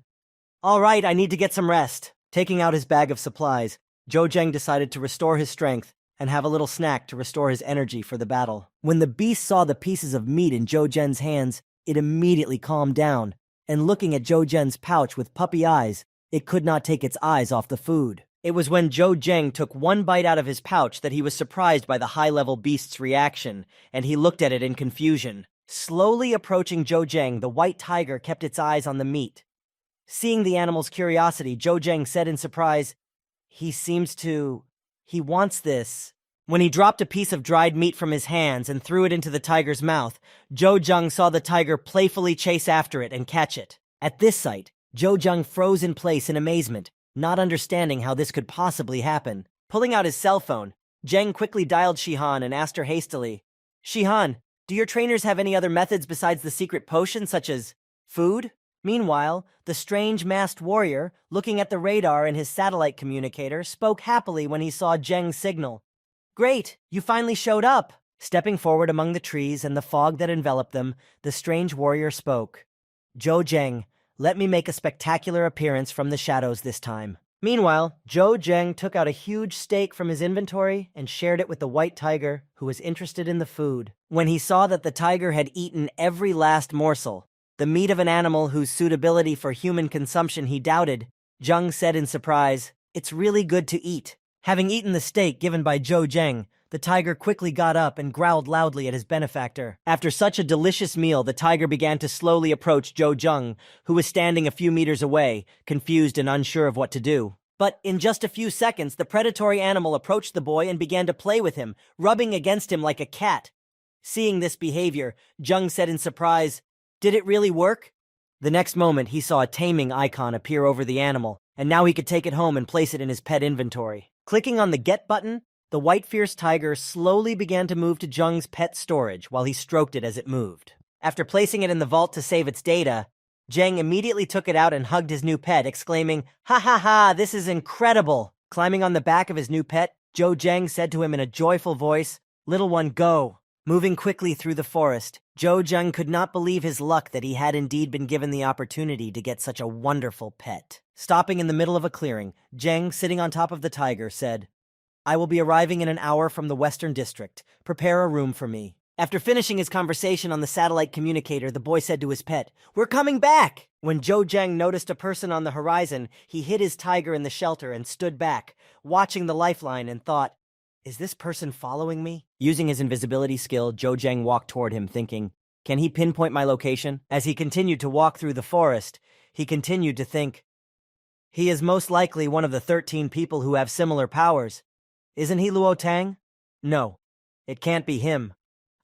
"All right, I need to get some rest." Taking out his bag of supplies, Zhou Zheng decided to restore his strength and have a little snack to restore his energy for the battle. When the beast saw the pieces of meat in Zhou Zheng's hands, it immediately calmed down, and looking at Zhou Zheng's pouch with puppy eyes, it could not take its eyes off the food. It was when Zhou Zheng took one bite out of his pouch that he was surprised by the high-level beast's reaction, and he looked at it in confusion. Slowly approaching Zhou Zheng, the white tiger kept its eyes on the meat. Seeing the animal's curiosity, Zhou Zheng said in surprise, He wants this." When he dropped a piece of dried meat from his hands and threw it into the tiger's mouth, Zhou Zheng saw the tiger playfully chase after it and catch it. At this sight, Zhou Zheng froze in place in amazement, not understanding how this could possibly happen. Pulling out his cell phone, Zheng quickly dialed Shihan and asked her hastily, "Shihan, do your trainers have any other methods besides the secret potion, such as food?" Meanwhile, the strange masked warrior, looking at the radar in his satellite communicator, spoke happily when he saw Zheng's signal. "Great, you finally showed up." Stepping forward among the trees and the fog that enveloped them, the strange warrior spoke. "Zhou Zheng, let me make a spectacular appearance from the shadows this time." Meanwhile, Zhou Zheng took out a huge steak from his inventory and shared it with the white tiger, who was interested in the food. When he saw that the tiger had eaten every last morsel, the meat of an animal whose suitability for human consumption he doubted, Zheng said in surprise, "It's really good to eat." Having eaten the steak given by Zhou Zheng, the tiger quickly got up and growled loudly at his benefactor. After such a delicious meal, the tiger began to slowly approach Zhou Zheng, who was standing a few meters away, confused and unsure of what to do. But in just a few seconds, the predatory animal approached the boy and began to play with him, rubbing against him like a cat. Seeing this behavior, Zheng said in surprise, "Did it really work?" The next moment, he saw a taming icon appear over the animal, and now he could take it home and place it in his pet inventory. Clicking on the Get button, the white fierce tiger slowly began to move to Zheng's pet storage while he stroked it as it moved. After placing it in the vault to save its data, Zheng immediately took it out and hugged his new pet, exclaiming, "Ha ha ha, this is incredible!" Climbing on the back of his new pet, Zhou Zheng said to him in a joyful voice, "Little one, go." Moving quickly through the forest, Zhou Zheng could not believe his luck that he had indeed been given the opportunity to get such a wonderful pet. Stopping in the middle of a clearing, Zheng, sitting on top of the tiger, said, "I will be arriving in an hour from the Western District. Prepare a room for me." After finishing his conversation on the satellite communicator, the boy said to his pet, "We're coming back!" When Zhou Zheng noticed a person on the horizon, he hid his tiger in the shelter and stood back, watching the lifeline, and thought, "Is this person following me?" Using his invisibility skill, Zhou Zheng walked toward him, thinking, "Can he pinpoint my location?" As he continued to walk through the forest, he continued to think, "He is most likely one of the 13 people who have similar powers. Isn't he Luo Tang? No, it can't be him.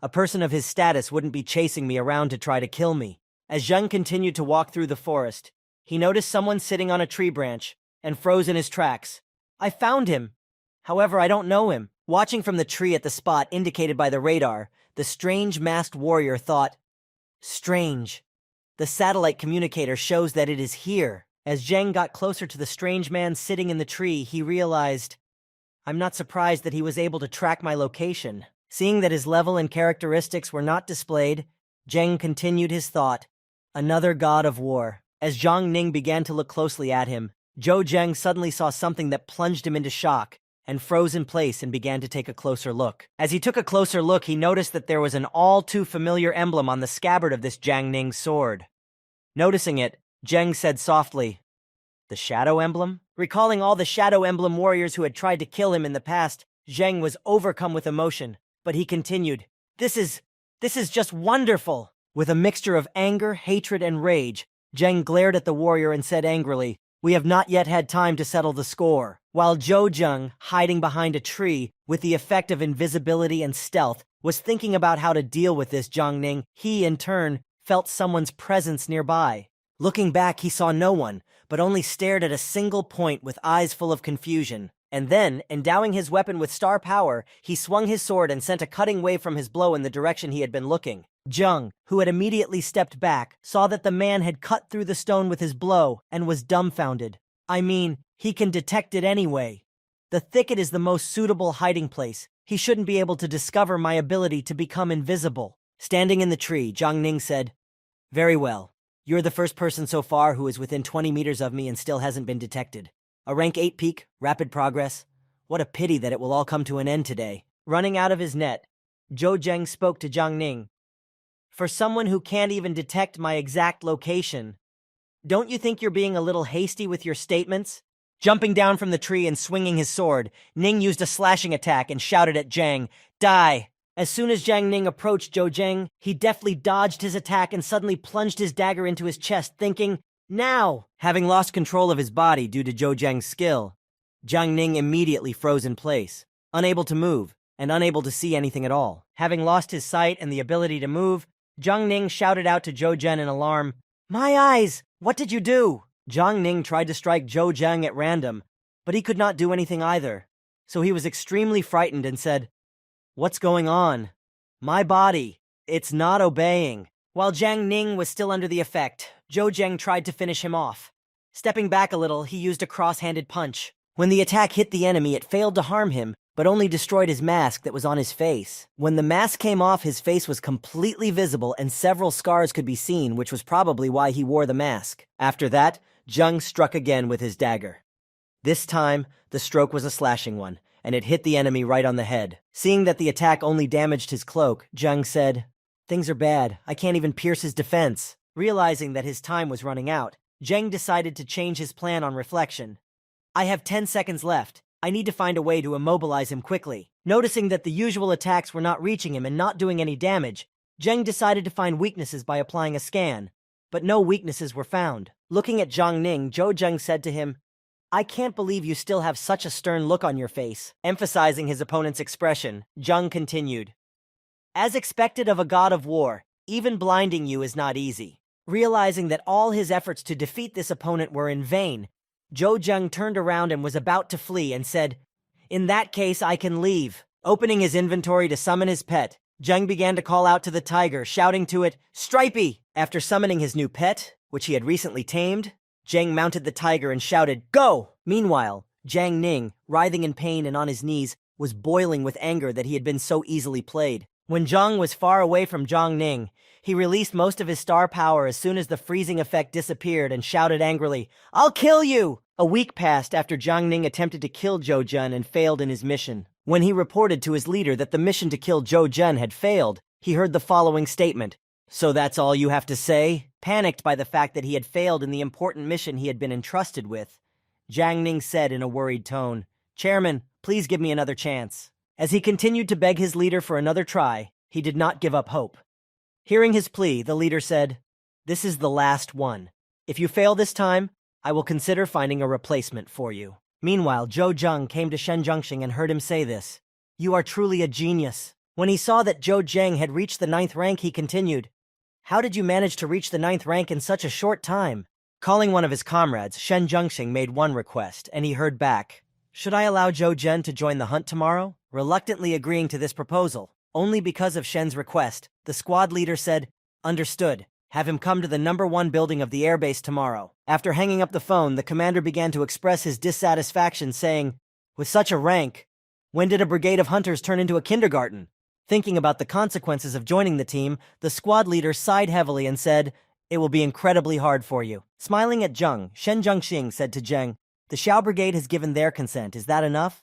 A person of his status wouldn't be chasing me around to try to kill me." As Zheng continued to walk through the forest, he noticed someone sitting on a tree branch and froze in his tracks. "I found him. However, I don't know him." Watching from the tree at the spot indicated by the radar, the strange masked warrior thought, "Strange. The satellite communicator shows that it is here." As Zheng got closer to the strange man sitting in the tree, he realized, "I'm not surprised that he was able to track my location." Seeing that his level and characteristics were not displayed, Zheng continued his thought, "Another god of war." As Zhang Ning began to look closely at him, Zhou Zheng suddenly saw something that plunged him into shock, and froze in place and began to take a closer look. As he took a closer look, he noticed that there was an all-too-familiar emblem on the scabbard of this Jiang Ning's sword. Noticing it, Jiang said softly, "The Shadow Emblem?" Recalling all the Shadow Emblem warriors who had tried to kill him in the past, Jiang was overcome with emotion, but he continued, This is just wonderful!" With a mixture of anger, hatred, and rage, Jiang glared at the warrior and said angrily, "We have not yet had time to settle the score." While Zhou Zheng, hiding behind a tree with the effect of invisibility and stealth, was thinking about how to deal with this Jiang Ning, he, in turn, felt someone's presence nearby. Looking back, he saw no one, but only stared at a single point with eyes full of confusion. And then, endowing his weapon with star power, he swung his sword and sent a cutting wave from his blow in the direction he had been looking. Zheng, who had immediately stepped back, saw that the man had cut through the stone with his blow and was dumbfounded. I mean, he can detect it anyway. The thicket is the most suitable hiding place. He shouldn't be able to discover my ability to become invisible. Standing in the tree, Jiang Ning said, "Very well. You're the first person so far who is within 20 meters of me and still hasn't been detected. A rank 8 peak, rapid progress. What a pity that it will all come to an end today." Running out of his net, Zhou Zheng spoke to Jiang Ning. "For someone who can't even detect my exact location, don't you think you're being a little hasty with your statements?" Jumping down from the tree and swinging his sword, Ning used a slashing attack and shouted at Jiang, "Die!" As soon as Jiang Ning approached Zhou Zheng, he deftly dodged his attack and suddenly plunged his dagger into his chest, thinking, "Now!" Having lost control of his body due to Zhou Zheng's skill, Jiang Ning immediately froze in place, unable to move and unable to see anything at all. Having lost his sight and the ability to move, Jiang Ning shouted out to Zhou Zheng in alarm, "My eyes! What did you do?" Jiang Ning tried to strike Zhou Zheng at random, but he could not do anything either. So he was extremely frightened and said, "What's going on? My body, it's not obeying." While Jiang Ning was still under the effect, Zhou Zheng tried to finish him off. Stepping back a little, he used a cross-handed punch. When the attack hit the enemy, it failed to harm him, but only destroyed his mask that was on his face. When the mask came off, his face was completely visible and several scars could be seen, which was probably why he wore the mask. After that, Zheng struck again with his dagger. This time, the stroke was a slashing one, and it hit the enemy right on the head. Seeing that the attack only damaged his cloak, Zheng said, "Things are bad. I can't even pierce his defense." Realizing that his time was running out, Zheng decided to change his plan on reflection. "I have 10 seconds left. I need to find a way to immobilize him quickly." Noticing that the usual attacks were not reaching him and not doing any damage, Zheng decided to find weaknesses by applying a scan, but no weaknesses were found. Looking at Jiang Ning, Zhou Zheng said to him, "I can't believe you still have such a stern look on your face." Emphasizing his opponent's expression, Zheng continued, "As expected of a god of war, even blinding you is not easy." Realizing that all his efforts to defeat this opponent were in vain, Zhou Zheng turned around and was about to flee and said, "In that case, I can leave." Opening his inventory to summon his pet, Zheng began to call out to the tiger, shouting to it, "Stripey!" After summoning his new pet, which he had recently tamed, Zheng mounted the tiger and shouted, "Go!" Meanwhile, Jiang Ning, writhing in pain and on his knees, was boiling with anger that he had been so easily played. When Zheng was far away from Jiang Ning, he released most of his star power as soon as the freezing effect disappeared and shouted angrily, "I'll kill you!" A week passed after Jiang Ning attempted to kill Zhou Zhen and failed in his mission. When he reported to his leader that the mission to kill Zhou Zhen had failed, he heard the following statement, "So that's all you have to say?" Panicked by the fact that he had failed in the important mission he had been entrusted with, Jiang Ning said in a worried tone, "Chairman, please give me another chance." As he continued to beg his leader for another try, he did not give up hope. Hearing his plea, the leader said, "This is the last one. If you fail this time, I will consider finding a replacement for you." Meanwhile, Zhou Zheng came to Shen Zhengxing and heard him say this. "You are truly a genius." When he saw that Zhou Zheng had reached the 9th rank, he continued, "How did you manage to reach the 9th rank in such a short time?" Calling one of his comrades, Shen Zhengxing made one request, and he heard back, "Should I allow Zhou Zhen to join the hunt tomorrow?" Reluctantly agreeing to this proposal, only because of Shen's request, the squad leader said, "Understood. Have him come to the #1 building of the airbase tomorrow." After hanging up the phone, the commander began to express his dissatisfaction, saying, "With such a rank, when did a brigade of hunters turn into a kindergarten?" Thinking about the consequences of joining the team, the squad leader sighed heavily and said, "It will be incredibly hard for you." Smiling at Zheng, Shen Zhengxing said to Zheng, "The Xiao Brigade has given their consent. Is that enough?"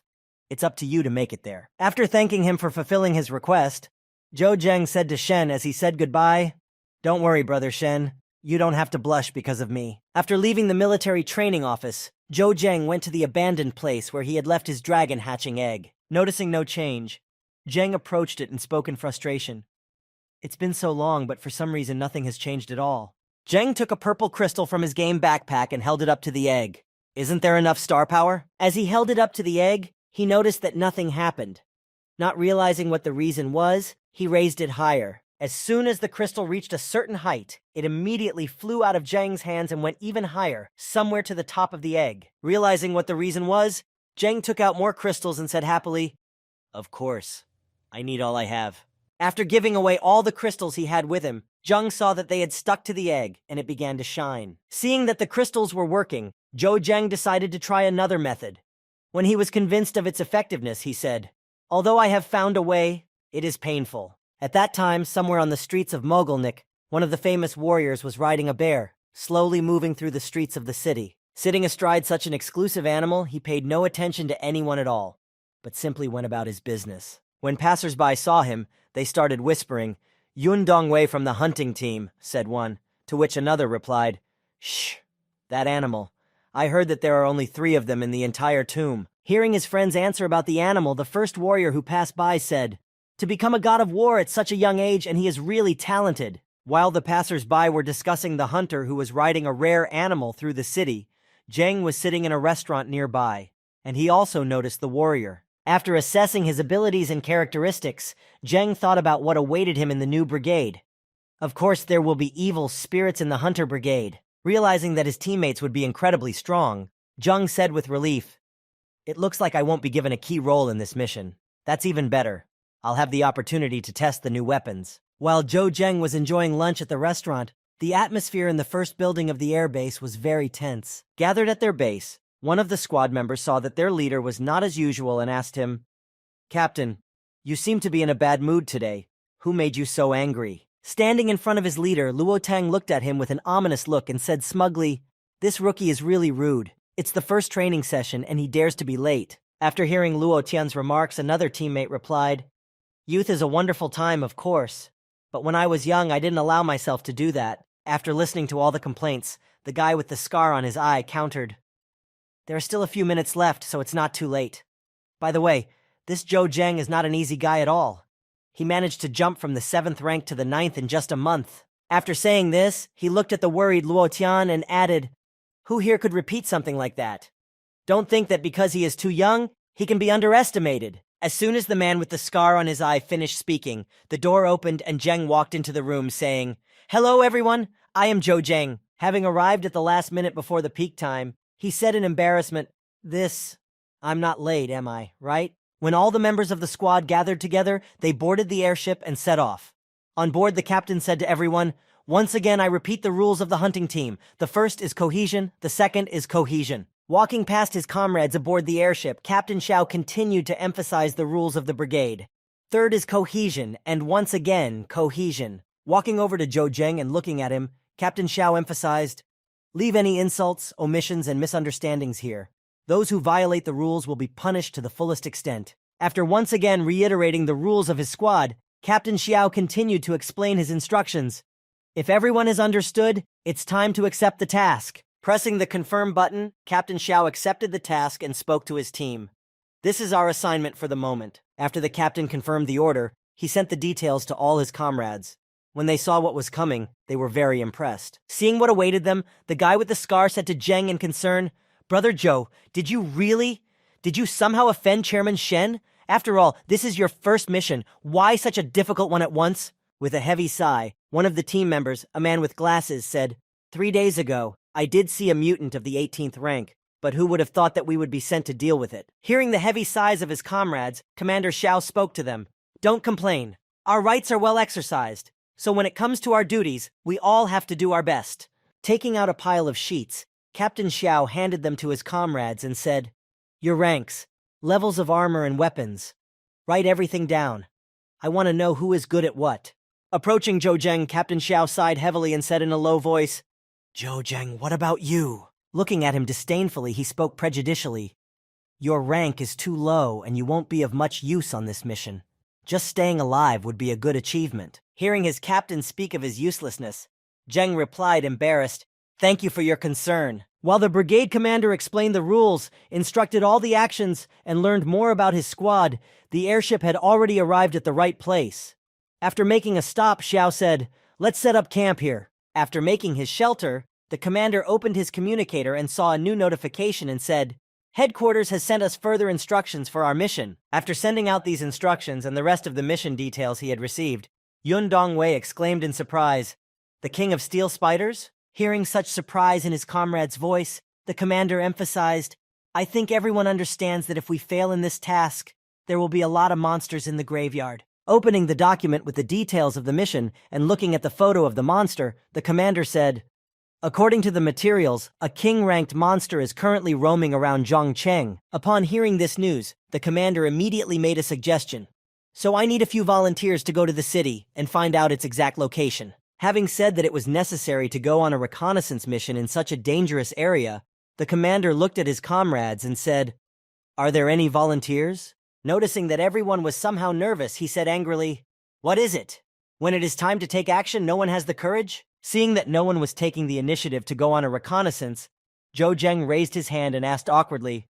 It's up to you to make it there. After thanking him for fulfilling his request, Zhou Zheng said to Shen as he said goodbye, "Don't worry, brother Shen. You don't have to blush because of me." After leaving the military training office, Zhou Zheng went to the abandoned place where he had left his dragon hatching egg. Noticing no change, Zheng approached it and spoke in frustration. "It's been so long, but for some reason nothing has changed at all." Zheng took a purple crystal from his game backpack and held it up to the egg. "Isn't there enough star power?" As he held it up to the egg, he noticed that nothing happened. Not realizing what the reason was, he raised it higher. As soon as the crystal reached a certain height, it immediately flew out of Zheng's hands and went even higher, somewhere to the top of the egg. Realizing what the reason was, Zheng took out more crystals and said happily, "Of course. I need all I have." After giving away all the crystals he had with him, Zheng saw that they had stuck to the egg, and it began to shine. Seeing that the crystals were working, Zhou Zheng decided to try another method. When he was convinced of its effectiveness, he said, "Although I have found a way, it is painful." At that time, somewhere on the streets of Mogilnik, one of the famous warriors was riding a bear, slowly moving through the streets of the city. Sitting astride such an exclusive animal, he paid no attention to anyone at all, but simply went about his business. When passers-by saw him, they started whispering, "Yun Dongwei from the hunting team," said one, to which another replied, "Shh, that animal. I heard that there are only 3 of them in the entire tomb." Hearing his friend's answer about the animal, the first warrior who passed by said, "To become a god of war at such a young age, and he is really talented." While the passers-by were discussing the hunter who was riding a rare animal through the city, Zheng was sitting in a restaurant nearby, and he also noticed the warrior. After assessing his abilities and characteristics, Zheng thought about what awaited him in the new brigade. Of course, there will be evil spirits in the hunter brigade. Realizing that his teammates would be incredibly strong, Zheng said with relief, "It looks like I won't be given a key role in this mission. That's even better. I'll have the opportunity to test the new weapons." While Zhou Zheng was enjoying lunch at the restaurant, the atmosphere in the first building of the air base was very tense. Gathered at their base, one of the squad members saw that their leader was not as usual and asked him, "Captain, you seem to be in a bad mood today. Who made you so angry?" Standing in front of his leader, Luo Tang looked at him with an ominous look and said smugly, "This rookie is really rude. It's the first training session and he dares to be late." After hearing Luo Tian's remarks, another teammate replied, "Youth is a wonderful time, of course. But when I was young, I didn't allow myself to do that." After listening to all the complaints, the guy with the scar on his eye countered, "There are still a few minutes left, so it's not too late. By the way, this Zhou Zheng is not an easy guy at all. He managed to jump from the 7th rank to the 9th in just a month." After saying this, he looked at the worried Luo Tian and added, "Who here could repeat something like that? Don't think that because he is too young, he can be underestimated." As soon as the man with the scar on his eye finished speaking, the door opened and Zheng walked into the room saying, "Hello everyone, I am Zhou Zheng." Having arrived at the last minute before the peak time, he said in embarrassment, I'm not late, am I, right?" When all the members of the squad gathered together, they boarded the airship and set off. On board, the captain said to everyone, "Once again, I repeat the rules of the hunting team. The first is cohesion, the second is cohesion." Walking past his comrades aboard the airship, Captain Xiao continued to emphasize the rules of the brigade. Third is cohesion, and once again, cohesion. Walking over to Zhou Zheng and looking at him, Captain Xiao emphasized, "Leave any insults, omissions, and misunderstandings here. Those who violate the rules will be punished to the fullest extent." After once again reiterating the rules of his squad, Captain Xiao continued to explain his instructions. "If everyone is understood, it's time to accept the task." Pressing the confirm button, Captain Xiao accepted the task and spoke to his team. "This is our assignment for the moment." After the captain confirmed the order, he sent the details to all his comrades. When they saw what was coming, they were very impressed. Seeing what awaited them, the guy with the scar said to Zheng in concern, "Brother Zhou, did you somehow offend Chairman Shen? After all, this is your first mission. Why such a difficult one at once?" With a heavy sigh, one of the team members, a man with glasses, said, 3 days ago, I did see a mutant of the 18th rank, but who would have thought that we would be sent to deal with it?" Hearing the heavy sighs of his comrades, Commander Xiao spoke to them. "Don't complain. Our rights are well exercised, so when it comes to our duties, we all have to do our best." Taking out a pile of sheets, Captain Xiao handed them to his comrades and said, "Your ranks, levels of armor and weapons. Write everything down. I want to know who is good at what." Approaching Zhou Zheng, Captain Xiao sighed heavily and said in a low voice, "Zhou Zheng, what about you?" Looking at him disdainfully, he spoke prejudicially, Your rank is too low and you won't be of much use on this mission. Just staying alive would be a good achievement. Hearing his captain speak of his uselessness, Zheng replied, embarrassed, "Thank you for your concern." While the brigade commander explained the rules, instructed all the actions, and learned more about his squad, the airship had already arrived at the right place. After making a stop, Xiao said, "Let's set up camp here." After making his shelter, the commander opened his communicator and saw a new notification and said, "Headquarters has sent us further instructions for our mission." After sending out these instructions and the rest of the mission details he had received, Yun Dongwei exclaimed in surprise, "The King of Steel Spiders?" Hearing such surprise in his comrade's voice, the commander emphasized, "I think everyone understands that if we fail in this task, there will be a lot of monsters in the graveyard." Opening the document with the details of the mission and looking at the photo of the monster, the commander said, "According to the materials, a king-ranked monster is currently roaming around Zhongcheng." Upon hearing this news, the commander immediately made a suggestion. "So I need a few volunteers to go to the city and find out its exact location." Having said that it was necessary to go on a reconnaissance mission in such a dangerous area, the commander looked at his comrades and said, "Are there any volunteers?" Noticing that everyone was somehow nervous, he said angrily, "What is it? When it is time to take action, no one has the courage?" Seeing that no one was taking the initiative to go on a reconnaissance, Zhou Zheng raised his hand and asked awkwardly,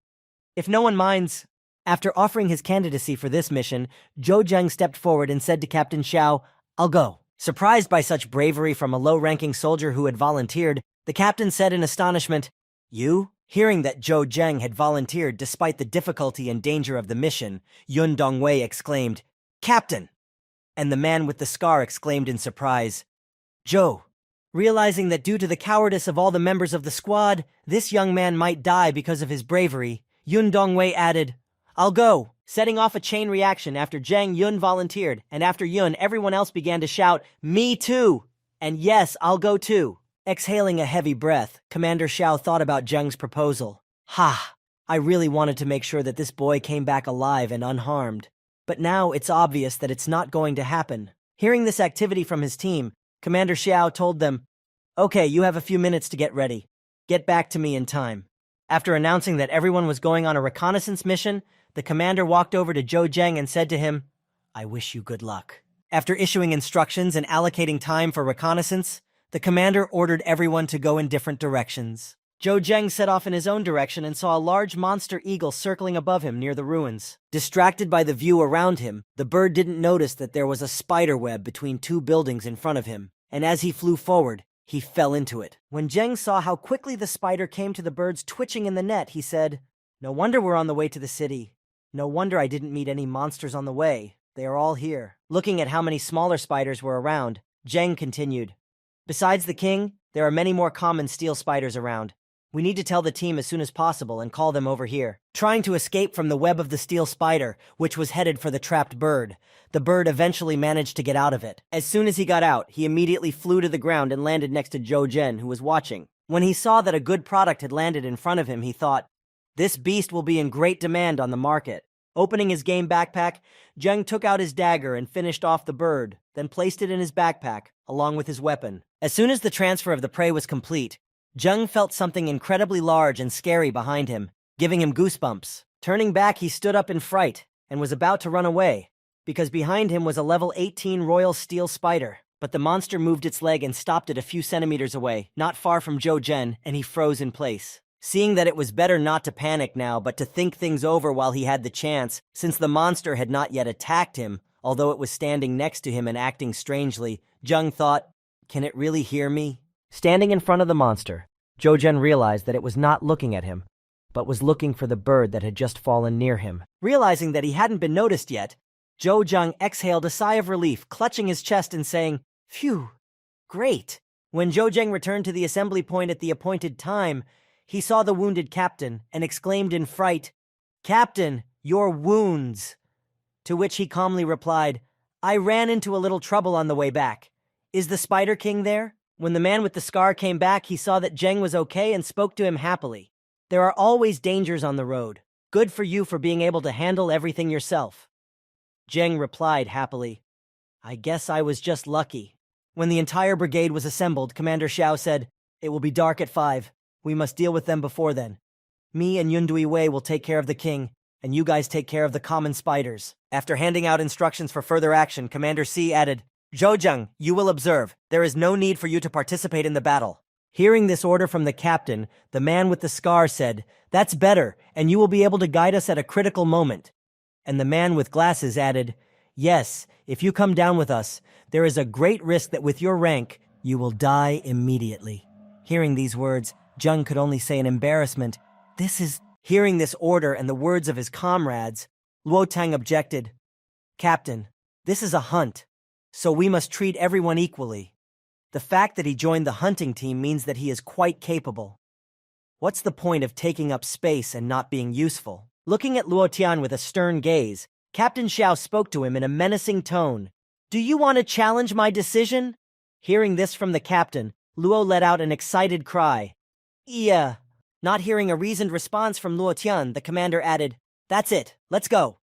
"If no one minds." After offering his candidacy for this mission, Zhou Zheng stepped forward and said to Captain Xiao, "I'll go." Surprised by such bravery from a low-ranking soldier who had volunteered, the captain said in astonishment, "You?" Hearing that Zhou Zheng had volunteered despite the difficulty and danger of the mission, Yun Dongwei exclaimed, "Captain!" And the man with the scar exclaimed in surprise, "Zhou." Realizing that due to the cowardice of all the members of the squad, this young man might die because of his bravery, Yun Dongwei added, "I'll go," setting off a chain reaction after Zhang Yun volunteered, and after Yun, everyone else began to shout, "Me too!" And yes, I'll go too. Exhaling a heavy breath, Commander Xiao thought about Zheng's proposal. I really wanted to make sure that this boy came back alive and unharmed. But now it's obvious that it's not going to happen. Hearing this activity from his team, Commander Xiao told them, "Okay, you have a few minutes to get ready. Get back to me in time." After announcing that everyone was going on a reconnaissance mission, the commander walked over to Zhou Zheng and said to him, "I wish you good luck." After issuing instructions and allocating time for reconnaissance, the commander ordered everyone to go in different directions. Zhou Zheng set off in his own direction and saw a large monster eagle circling above him near the ruins. Distracted by the view around him, the bird didn't notice that there was a spider web between two buildings in front of him, and as he flew forward, he fell into it. When Zheng saw how quickly the spider came to the birds twitching in the net, he said, "No wonder we're on the way to the city. No wonder I didn't meet any monsters on the way. They are all here." Looking at how many smaller spiders were around, Zheng continued, "Besides the king, there are many more common steel spiders around. We need to tell the team as soon as possible and call them over here." Trying to escape from the web of the steel spider, which was headed for the trapped bird, the bird eventually managed to get out of it. As soon as he got out, he immediately flew to the ground and landed next to Zhou Zhen, who was watching. When he saw that a good product had landed in front of him, he thought, "This beast will be in great demand on the market." Opening his game backpack, Zheng took out his dagger and finished off the bird, then placed it in his backpack, along with his weapon. As soon as the transfer of the prey was complete, Zheng felt something incredibly large and scary behind him, giving him goosebumps. Turning back, he stood up in fright and was about to run away, because behind him was a level 18 royal steel spider. But the monster moved its leg and stopped it a few centimeters away, not far from Zhou Zhen, and he froze in place. Seeing that it was better not to panic now, but to think things over while he had the chance, since the monster had not yet attacked him, although it was standing next to him and acting strangely, Zheng thought, "Can it really hear me?" Standing in front of the monster, Zhou Zhen realized that it was not looking at him, but was looking for the bird that had just fallen near him. Realizing that he hadn't been noticed yet, Zhou Zheng exhaled a sigh of relief, clutching his chest and saying, "Phew, great." When Zhou Zheng returned to the assembly point at the appointed time, he saw the wounded captain and exclaimed in fright, "Captain, your wounds!" To which he calmly replied, "I ran into a little trouble on the way back. Is the Spider King there?" When the man with the scar came back, he saw that Zheng was okay and spoke to him happily. "There are always dangers on the road. Good for you for being able to handle everything yourself." Zheng replied happily, "I guess I was just lucky." When the entire brigade was assembled, Commander Xiao said, "It will be dark at 5. We must deal with them before then. Me and Yundui Wei will take care of the king, and you guys take care of the common spiders." After handing out instructions for further action, Commander C added, "Zhou, you will observe. There is no need for you to participate in the battle." Hearing this order from the captain, the man with the scar said, "That's better, and you will be able to guide us at a critical moment." And the man with glasses added, "Yes, if you come down with us, there is a great risk that with your rank, you will die immediately." Hearing these words, Zheng could only say in embarrassment, "This is—" Hearing this order and the words of his comrades, Luo Tang objected, "Captain, this is a hunt, so we must treat everyone equally. The fact that he joined the hunting team means that he is quite capable. What's the point of taking up space and not being useful?" Looking at Luo Tian with a stern gaze, Captain Xiao spoke to him in a menacing tone. "Do you want to challenge my decision?" Hearing this from the captain, Luo let out an excited cry. "Yeah." Not hearing a reasoned response from Luo Tian, the commander added, "That's it, let's go."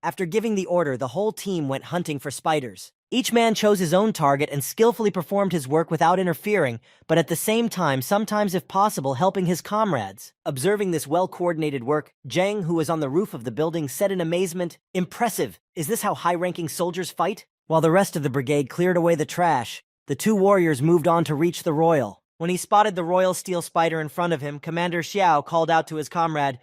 After giving the order, the whole team went hunting for spiders. Each man chose his own target and skillfully performed his work without interfering, but at the same time, sometimes if possible, helping his comrades. Observing this well-coordinated work, Zhang, who was on the roof of the building, said in amazement, "Impressive! Is this how high-ranking soldiers fight?" While the rest of the brigade cleared away the trash, the two warriors moved on to reach the royal. When he spotted the royal steel spider in front of him, Commander Xiao called out to his comrade,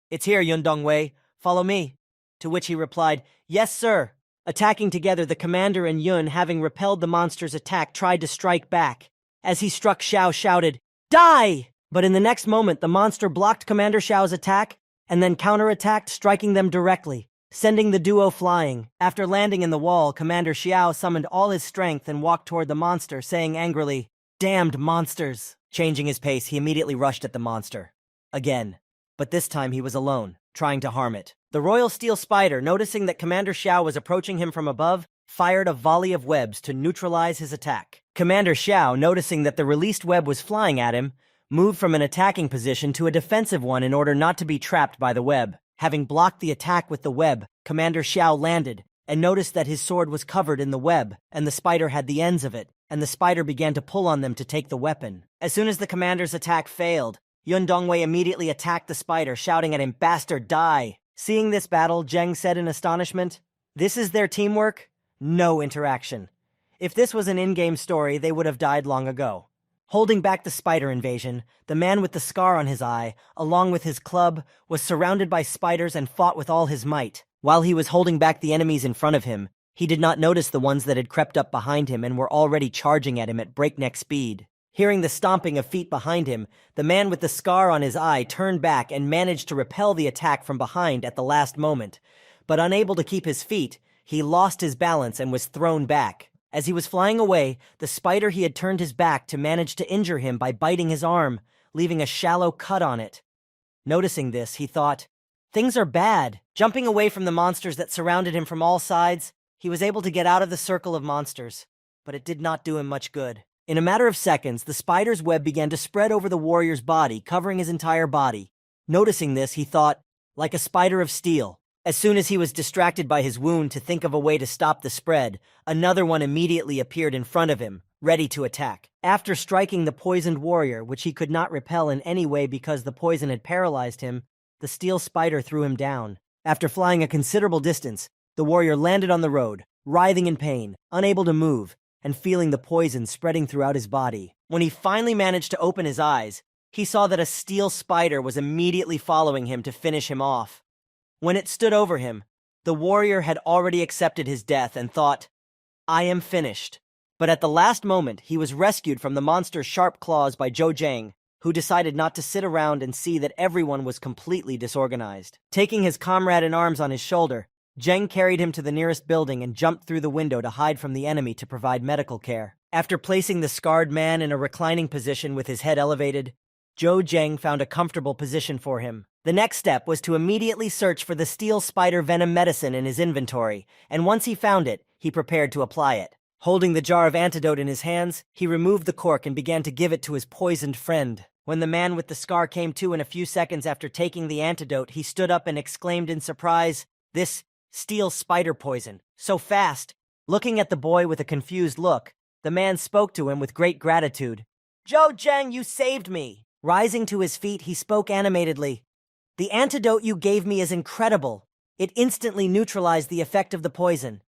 "It's here, Yun Dongwei. Follow me." To which he replied, "Yes, sir." Attacking together, the commander and Yun, having repelled the monster's attack, tried to strike back. As he struck, Xiao shouted, "Die!" But in the next moment, the monster blocked Commander Xiao's attack and then counterattacked, striking them directly, sending the duo flying. After landing in the wall, Commander Xiao summoned all his strength and walked toward the monster, saying angrily, "Damned monsters!" Changing his pace, he immediately rushed at the monster. Again. But this time he was alone, trying to harm it. The royal steel spider, noticing that Commander Xiao was approaching him from above, fired a volley of webs to neutralize his attack. Commander Xiao, noticing that the released web was flying at him, moved from an attacking position to a defensive one in order not to be trapped by the web. Having blocked the attack with the web, Commander Xiao landed, and noticed that his sword was covered in the web, and the spider had the ends of it, and the spider began to pull on them to take the weapon. As soon as the commander's attack failed, Yun Dongwei immediately attacked the spider, shouting at him, "Bastard, die!" Seeing this battle, Zheng said in astonishment, "This is their teamwork? No interaction. If this was an in-game story, they would have died long ago." Holding back the spider invasion, the man with the scar on his eye, along with his club, was surrounded by spiders and fought with all his might. While he was holding back the enemies in front of him, he did not notice the ones that had crept up behind him and were already charging at him at breakneck speed. Hearing the stomping of feet behind him, the man with the scar on his eye turned back and managed to repel the attack from behind at the last moment. But unable to keep his feet, he lost his balance and was thrown back. As he was flying away, the spider he had turned his back to manage to injure him by biting his arm, leaving a shallow cut on it. Noticing this, he thought, "Things are bad." Jumping away from the monsters that surrounded him from all sides, he was able to get out of the circle of monsters, but it did not do him much good. In a matter of seconds, the spider's web began to spread over the warrior's body, covering his entire body. Noticing this, he thought, "Like a spider of steel." As soon as he was distracted by his wound to think of a way to stop the spread, another one immediately appeared in front of him, ready to attack. After striking the poisoned warrior, which he could not repel in any way because the poison had paralyzed him, the steel spider threw him down. After flying a considerable distance, the warrior landed on the road, writhing in pain, unable to move, and feeling the poison spreading throughout his body. When he finally managed to open his eyes, he saw that a steel spider was immediately following him to finish him off. When it stood over him, the warrior had already accepted his death and thought, "I am finished." But at the last moment, he was rescued from the monster's sharp claws by Zhou Zhang, who decided not to sit around and see that everyone was completely disorganized. Taking his comrade in arms on his shoulder, Zheng carried him to the nearest building and jumped through the window to hide from the enemy to provide medical care. After placing the scarred man in a reclining position with his head elevated, Zhou Zheng found a comfortable position for him. The next step was to immediately search for the steel spider venom medicine in his inventory, and once he found it, he prepared to apply it. Holding the jar of antidote in his hands, he removed the cork and began to give it to his poisoned friend. When the man with the scar came to in a few seconds after taking the antidote, he stood up and exclaimed in surprise, "This steel spider poison, so fast." Looking at the boy with a confused look, the man spoke to him with great gratitude. "Zhou Zheng, you saved me." Rising to his feet, he spoke animatedly. The antidote you gave me is incredible. It instantly neutralized the effect of the poison.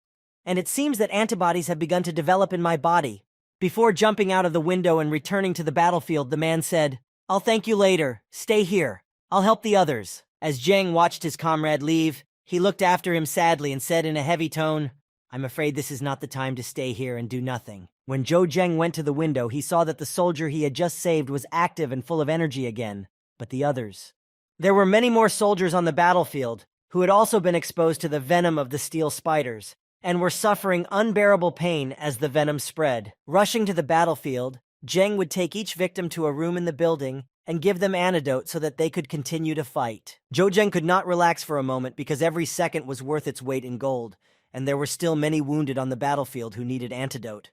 And it seems that antibodies have begun to develop in my body. Before jumping out of the window and returning to the battlefield, the man said, I'll thank you later. Stay here. I'll help the others. As Zheng watched his comrade leave, he looked after him sadly and said in a heavy tone, I'm afraid this is not the time to stay here and do nothing. When Zhou Zheng went to the window, he saw that the soldier he had just saved was active and full of energy again. But the others. There were many more soldiers on the battlefield who had also been exposed to the venom of the steel spiders and were suffering unbearable pain as the venom spread. Rushing to the battlefield, Zheng would take each victim to a room in the building and give them antidote so that they could continue to fight. Zhou Zheng could not relax for a moment because every second was worth its weight in gold, and there were still many wounded on the battlefield who needed antidote.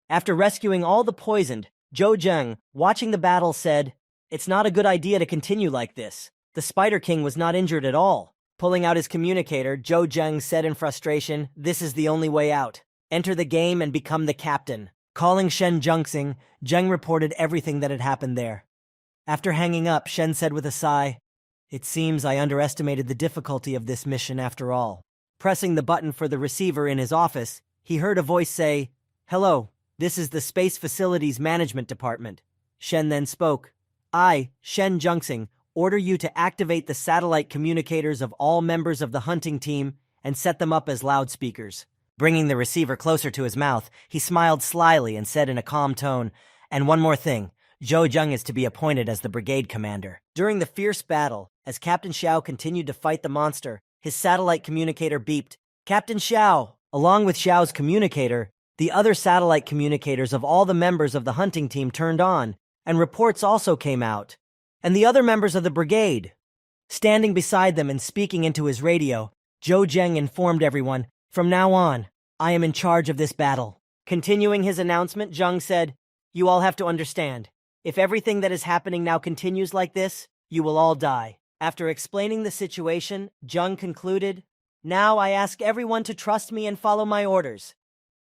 After rescuing all the poisoned, Zhou Zheng, watching the battle, said, It's not a good idea to continue like this. The Spider King was not injured at all. Pulling out his communicator, Zhou Zheng said in frustration, This is the only way out. Enter the game and become the captain. Calling Shen Zhengxing, Zheng reported everything that had happened there. After hanging up, Shen said with a sigh, It seems I underestimated the difficulty of this mission after all. Pressing the button for the receiver in his office, he heard a voice say, Hello, this is the Space Facilities Management Department. Shen then spoke, I, Shen Zhengxing, order you to activate the satellite communicators of all members of the hunting team and set them up as loudspeakers. Bringing the receiver closer to his mouth, he smiled slyly and said in a calm tone, And one more thing, Zhou Zheng is to be appointed as the brigade commander. During the fierce battle, as Captain Xiao continued to fight the monster, his satellite communicator beeped, Captain Xiao! Along with Xiao's communicator, the other satellite communicators of all the members of the hunting team turned on, and reports also came out. And the other members of the brigade. Standing beside them and speaking into his radio, Zhou Zheng informed everyone, From now on, I am in charge of this battle. Continuing his announcement, Zheng said, You all have to understand. If everything that is happening now continues like this, you will all die. After explaining the situation, Zheng concluded, Now I ask everyone to trust me and follow my orders.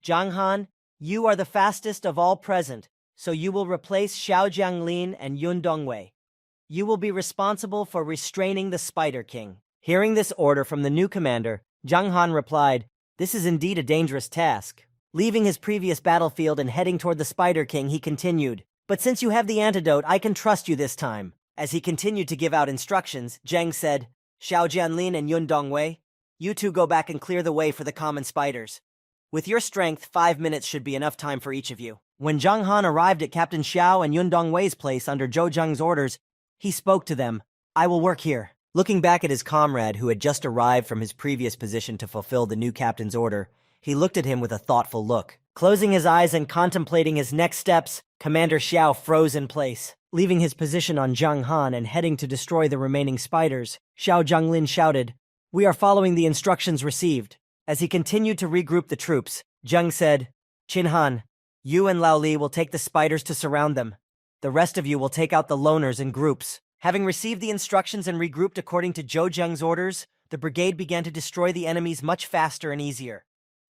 Zhang Han, you are the fastest of all present, so you will replace Xiao Jianglin and Yun Dongwei. You will be responsible for restraining the Spider King. Hearing this order from the new commander, Zhang Han replied, This is indeed a dangerous task. Leaving his previous battlefield and heading toward the Spider King, he continued, But since you have the antidote, I can trust you this time. As he continued to give out instructions, Zheng said, Xiao Jianlin and Yun Dongwei, you two go back and clear the way for the common spiders. With your strength, 5 minutes should be enough time for each of you. When Zhang Han arrived at Captain Xiao and Yun Dongwei's place under Zhou Zheng's orders, he spoke to them, I will work here. Looking back at his comrade who had just arrived from his previous position to fulfill the new captain's order, he looked at him with a thoughtful look. Closing his eyes and contemplating his next steps, Commander Xiao froze in place. Leaving his position on Zhang Han and heading to destroy the remaining spiders, Xiao Zhanglin shouted, We are following the instructions received. As he continued to regroup the troops, Zheng said, Qin Han, you and Lao Li will take the spiders to surround them. The rest of you will take out the loners in groups. Having received the instructions and regrouped according to Zhou Zheng's orders, the brigade began to destroy the enemies much faster and easier.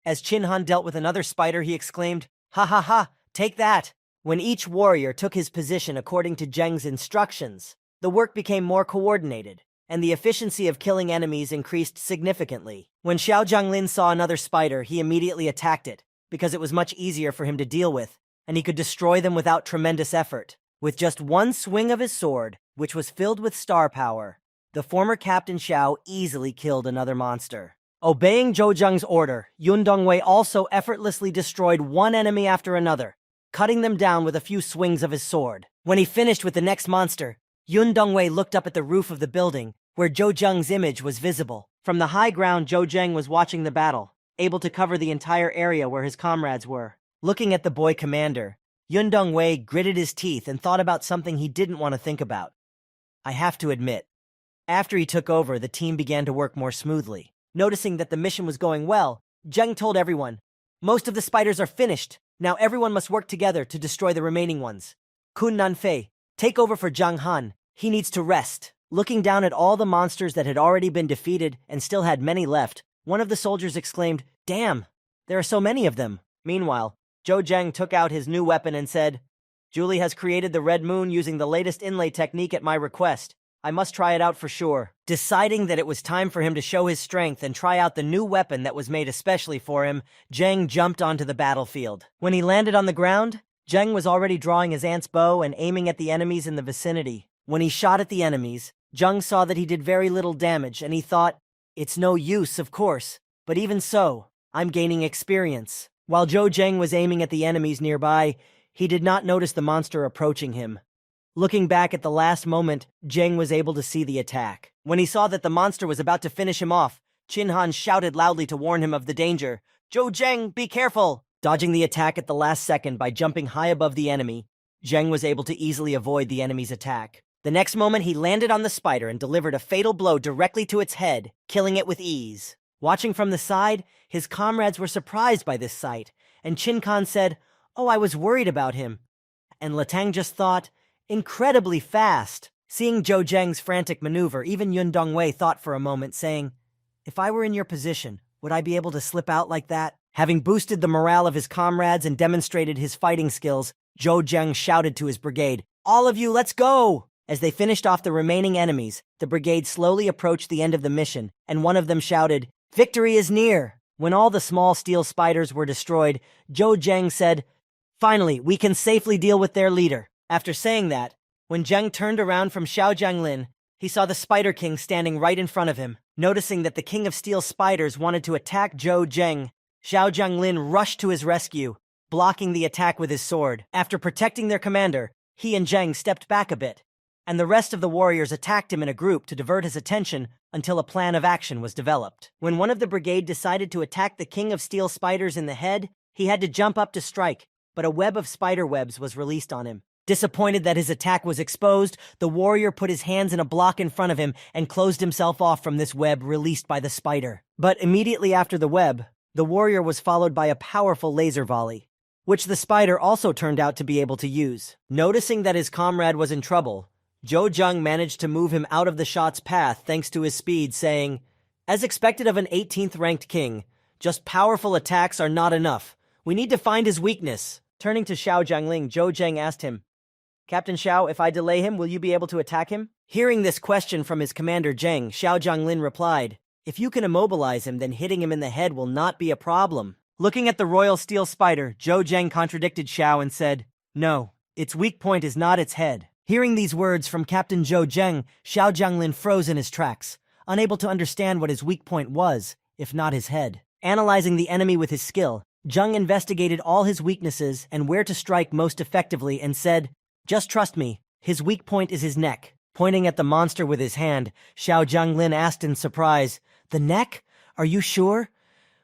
As Qin Han dealt with another spider, he exclaimed, Ha ha ha, take that! When each warrior took his position according to Zheng's instructions, the work became more coordinated, and the efficiency of killing enemies increased significantly. When Xiao Zhanglin saw another spider, he immediately attacked it, because it was much easier for him to deal with, and he could destroy them without tremendous effort. With just one swing of his sword, which was filled with star power, the former Captain Xiao easily killed another monster. Obeying Zhou Zheng's order, Yun Dongwei also effortlessly destroyed one enemy after another, cutting them down with a few swings of his sword. When he finished with the next monster, Yun Dongwei looked up at the roof of the building, where Zhou Zheng's image was visible. From the high ground, Zhou Zheng was watching the battle, able to cover the entire area where his comrades were. Looking at the boy commander, Yun Dongwei gritted his teeth and thought about something he didn't want to think about. I have to admit, after he took over, the team began to work more smoothly. Noticing that the mission was going well, Zheng told everyone, Most of the spiders are finished. Now everyone must work together to destroy the remaining ones. Kun Nanfei, take over for Zhang Han. He needs to rest. Looking down at all the monsters that had already been defeated and still had many left, one of the soldiers exclaimed, Damn, there are so many of them. Meanwhile, Zhou Zheng took out his new weapon and said, Julie has created the Red Moon using the latest inlay technique at my request. I must try it out for sure. Deciding that it was time for him to show his strength and try out the new weapon that was made especially for him, Zheng jumped onto the battlefield. When he landed on the ground, Zheng was already drawing his aunt's bow and aiming at the enemies in the vicinity. When he shot at the enemies, Zheng saw that he did very little damage, and he thought, "It's no use, of course, but even so, I'm gaining experience." While Zhou Zheng was aiming at the enemies nearby, he did not notice the monster approaching him. Looking back at the last moment, Zheng was able to see the attack. When he saw that the monster was about to finish him off, Qin Han shouted loudly to warn him of the danger. "Zhou Zheng, be careful!" Dodging the attack at the last second by jumping high above the enemy, Zheng was able to easily avoid the enemy's attack. The next moment, he landed on the spider and delivered a fatal blow directly to its head, killing it with ease. Watching from the side, his comrades were surprised by this sight, and Qin Khan said, "Oh, I was worried about him." And Latang just thought, "Incredibly fast." Seeing Zhou Zheng's frantic maneuver, even Yun Dongwei thought for a moment, saying, "If I were in your position, would I be able to slip out like that?" Having boosted the morale of his comrades and demonstrated his fighting skills, Zhou Zheng shouted to his brigade, "All of you, let's go!" As they finished off the remaining enemies, the brigade slowly approached the end of the mission, and one of them shouted, "Victory is near!" When all the small steel spiders were destroyed, Zhou Zheng said, "Finally, we can safely deal with their leader." After saying that, when Zheng turned around from Xiao Jianglin, he saw the Spider King standing right in front of him. Noticing that the King of Steel Spiders wanted to attack Zhou Zheng, Xiao Jianglin rushed to his rescue, blocking the attack with his sword. After protecting their commander, he and Zheng stepped back a bit, and the rest of the warriors attacked him in a group to divert his attention until a plan of action was developed. When one of the brigade decided to attack the King of Steel Spiders in the head, he had to jump up to strike, but a web of spider webs was released on him. Disappointed that his attack was exposed, the warrior put his hands in a block in front of him and closed himself off from this web released by the spider. But immediately after the web, the warrior was followed by a powerful laser volley, which the spider also turned out to be able to use. Noticing that his comrade was in trouble, Zhou Zheng managed to move him out of the shot's path thanks to his speed, saying, "As expected of an 18th ranked king, just powerful attacks are not enough. We need to find his weakness." Turning to Xiao Jiangling, Zhou Zheng asked him, "Captain Xiao, if I delay him, will you be able to attack him?" Hearing this question from his commander Zheng, Xiao Jianglin replied, "If you can immobilize him, then hitting him in the head will not be a problem." Looking at the royal steel spider, Zhou Zheng contradicted Xiao and said, "No, its weak point is not its head." Hearing these words from Captain Zhou Zheng, Xiao Jianglin froze in his tracks, unable to understand what his weak point was, if not his head. Analyzing the enemy with his skill, Zheng investigated all his weaknesses and where to strike most effectively and said, "Just trust me, his weak point is his neck." Pointing at the monster with his hand, Xiao Jianglin asked in surprise, "The neck? Are you sure?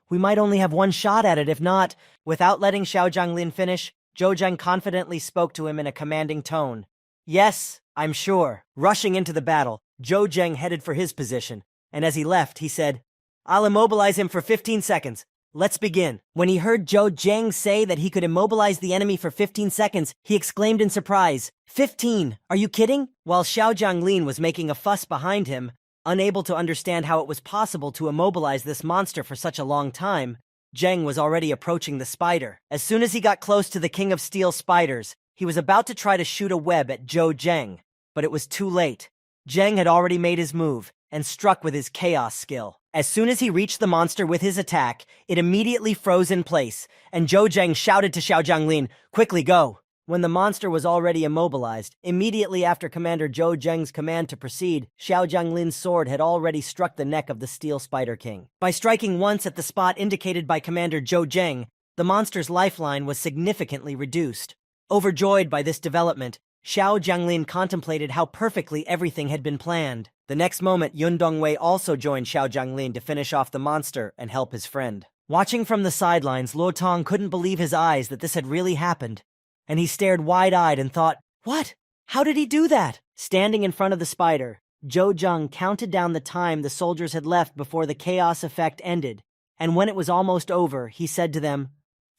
We might only have one shot at it, if not." Without letting Xiao Jianglin finish, Zhou Zheng confidently spoke to him in a commanding tone. "Yes, I'm sure." Rushing into the battle, Zhou Zheng headed for his position, and as he left, he said, "I'll immobilize him for 15 seconds. Let's begin." When he heard Zhou Zheng say that he could immobilize the enemy for 15 seconds, he exclaimed in surprise, "15? Are you kidding?" While Xiao Jianglin was making a fuss behind him, unable to understand how it was possible to immobilize this monster for such a long time, Zheng was already approaching the spider. As soon as he got close to the King of Steel Spiders, he was about to try to shoot a web at Zhou Zheng, but it was too late. Zheng had already made his move and struck with his chaos skill. As soon as he reached the monster with his attack, it immediately froze in place, and Zhou Zheng shouted to Xiao Jianglin, "Quickly go!" When the monster was already immobilized, immediately after Commander Zhou Zheng's command to proceed, Xiao Jianglin's sword had already struck the neck of the Steel Spider King. By striking once at the spot indicated by Commander Zhou Zheng, the monster's lifeline was significantly reduced. Overjoyed by this development, Xiao Jianglin contemplated how perfectly everything had been planned. The next moment, Yun Dongwei also joined Xiao Jianglin to finish off the monster and help his friend. Watching from the sidelines, Luo Tong couldn't believe his eyes that this had really happened, and he stared wide-eyed and thought, "What? How did he do that?" Standing in front of the spider, Zhou Zheng counted down the time the soldiers had left before the chaos effect ended, and when it was almost over, he said to them,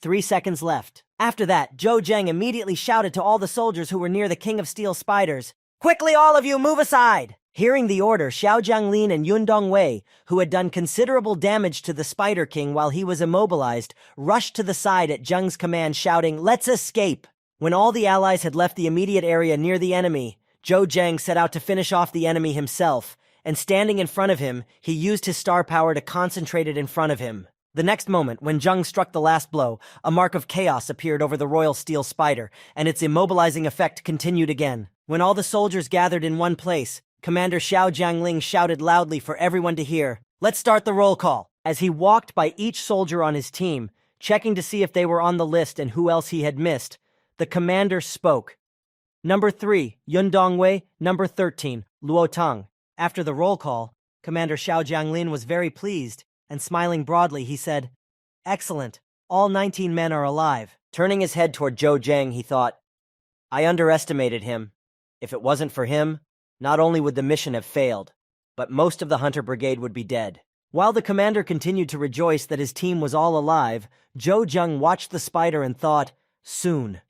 3 seconds left. After that, Zhou Zheng immediately shouted to all the soldiers who were near the King of Steel Spiders, "Quickly, all of you, move aside!" Hearing the order, Xiao Jianglin and Yun Dongwei, who had done considerable damage to the Spider King while he was immobilized, rushed to the side at Zheng's command, shouting, "Let's escape!" When all the allies had left the immediate area near the enemy, Zhou Zheng set out to finish off the enemy himself, and standing in front of him, he used his star power to concentrate it in front of him. The next moment, when Zheng struck the last blow, a mark of chaos appeared over the royal steel spider, and its immobilizing effect continued again. When all the soldiers gathered in one place, Commander Xiao Jiangling shouted loudly for everyone to hear, "Let's start the roll call." As he walked by each soldier on his team, checking to see if they were on the list and who else he had missed, the commander spoke. Number 3, Yun Dongwei. Number 13, Luo Tang. After the roll call, Commander Xiao Jianglin was very pleased, and smiling broadly, he said, "Excellent. All 19 men are alive." Turning his head toward Zhou Zheng, he thought, "I underestimated him. If it wasn't for him, not only would the mission have failed, but most of the Hunter Brigade would be dead." While the commander continued to rejoice that his team was all alive, Zhou Zheng watched the spider and thought, Soon.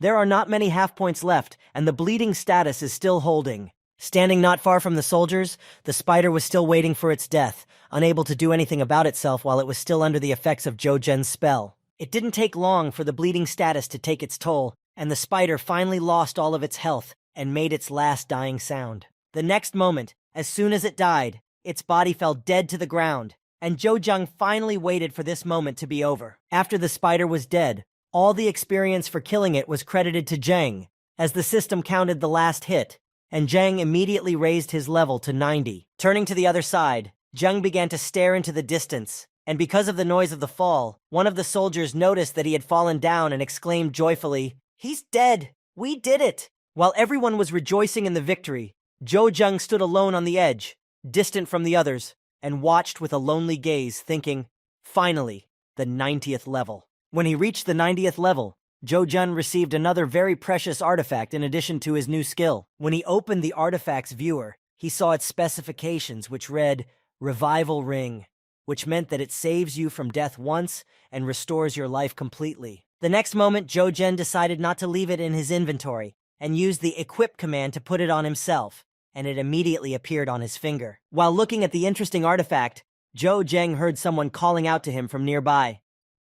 There are not many half-points left, and the bleeding status is still holding." Standing not far from the soldiers, the spider was still waiting for its death, unable to do anything about itself while it was still under the effects of Zhou Zhen's spell. It didn't take long for the bleeding status to take its toll, and the spider finally lost all of its health and made its last dying sound. The next moment, as soon as it died, its body fell dead to the ground, and Zhou Zheng finally waited for this moment to be over. After the spider was dead, all the experience for killing it was credited to Zheng, as the system counted the last hit, and Zheng immediately raised his level to 90. Turning to the other side, Zheng began to stare into the distance, and because of the noise of the fall, one of the soldiers noticed that he had fallen down and exclaimed joyfully, "He's dead! We did it!" While everyone was rejoicing in the victory, Zhou Zheng stood alone on the edge, distant from the others, and watched with a lonely gaze, thinking, finally, the 90th level. When he reached the 90th level, Zhou Zheng received another very precious artifact in addition to his new skill. When he opened the artifact's viewer, he saw its specifications, which read, Revival Ring, which meant that it saves you from death once and restores your life completely. The next moment, Zhou Zheng decided not to leave it in his inventory and used the Equip command to put it on himself, and it immediately appeared on his finger. While looking at the interesting artifact, Zhou Zheng heard someone calling out to him from nearby.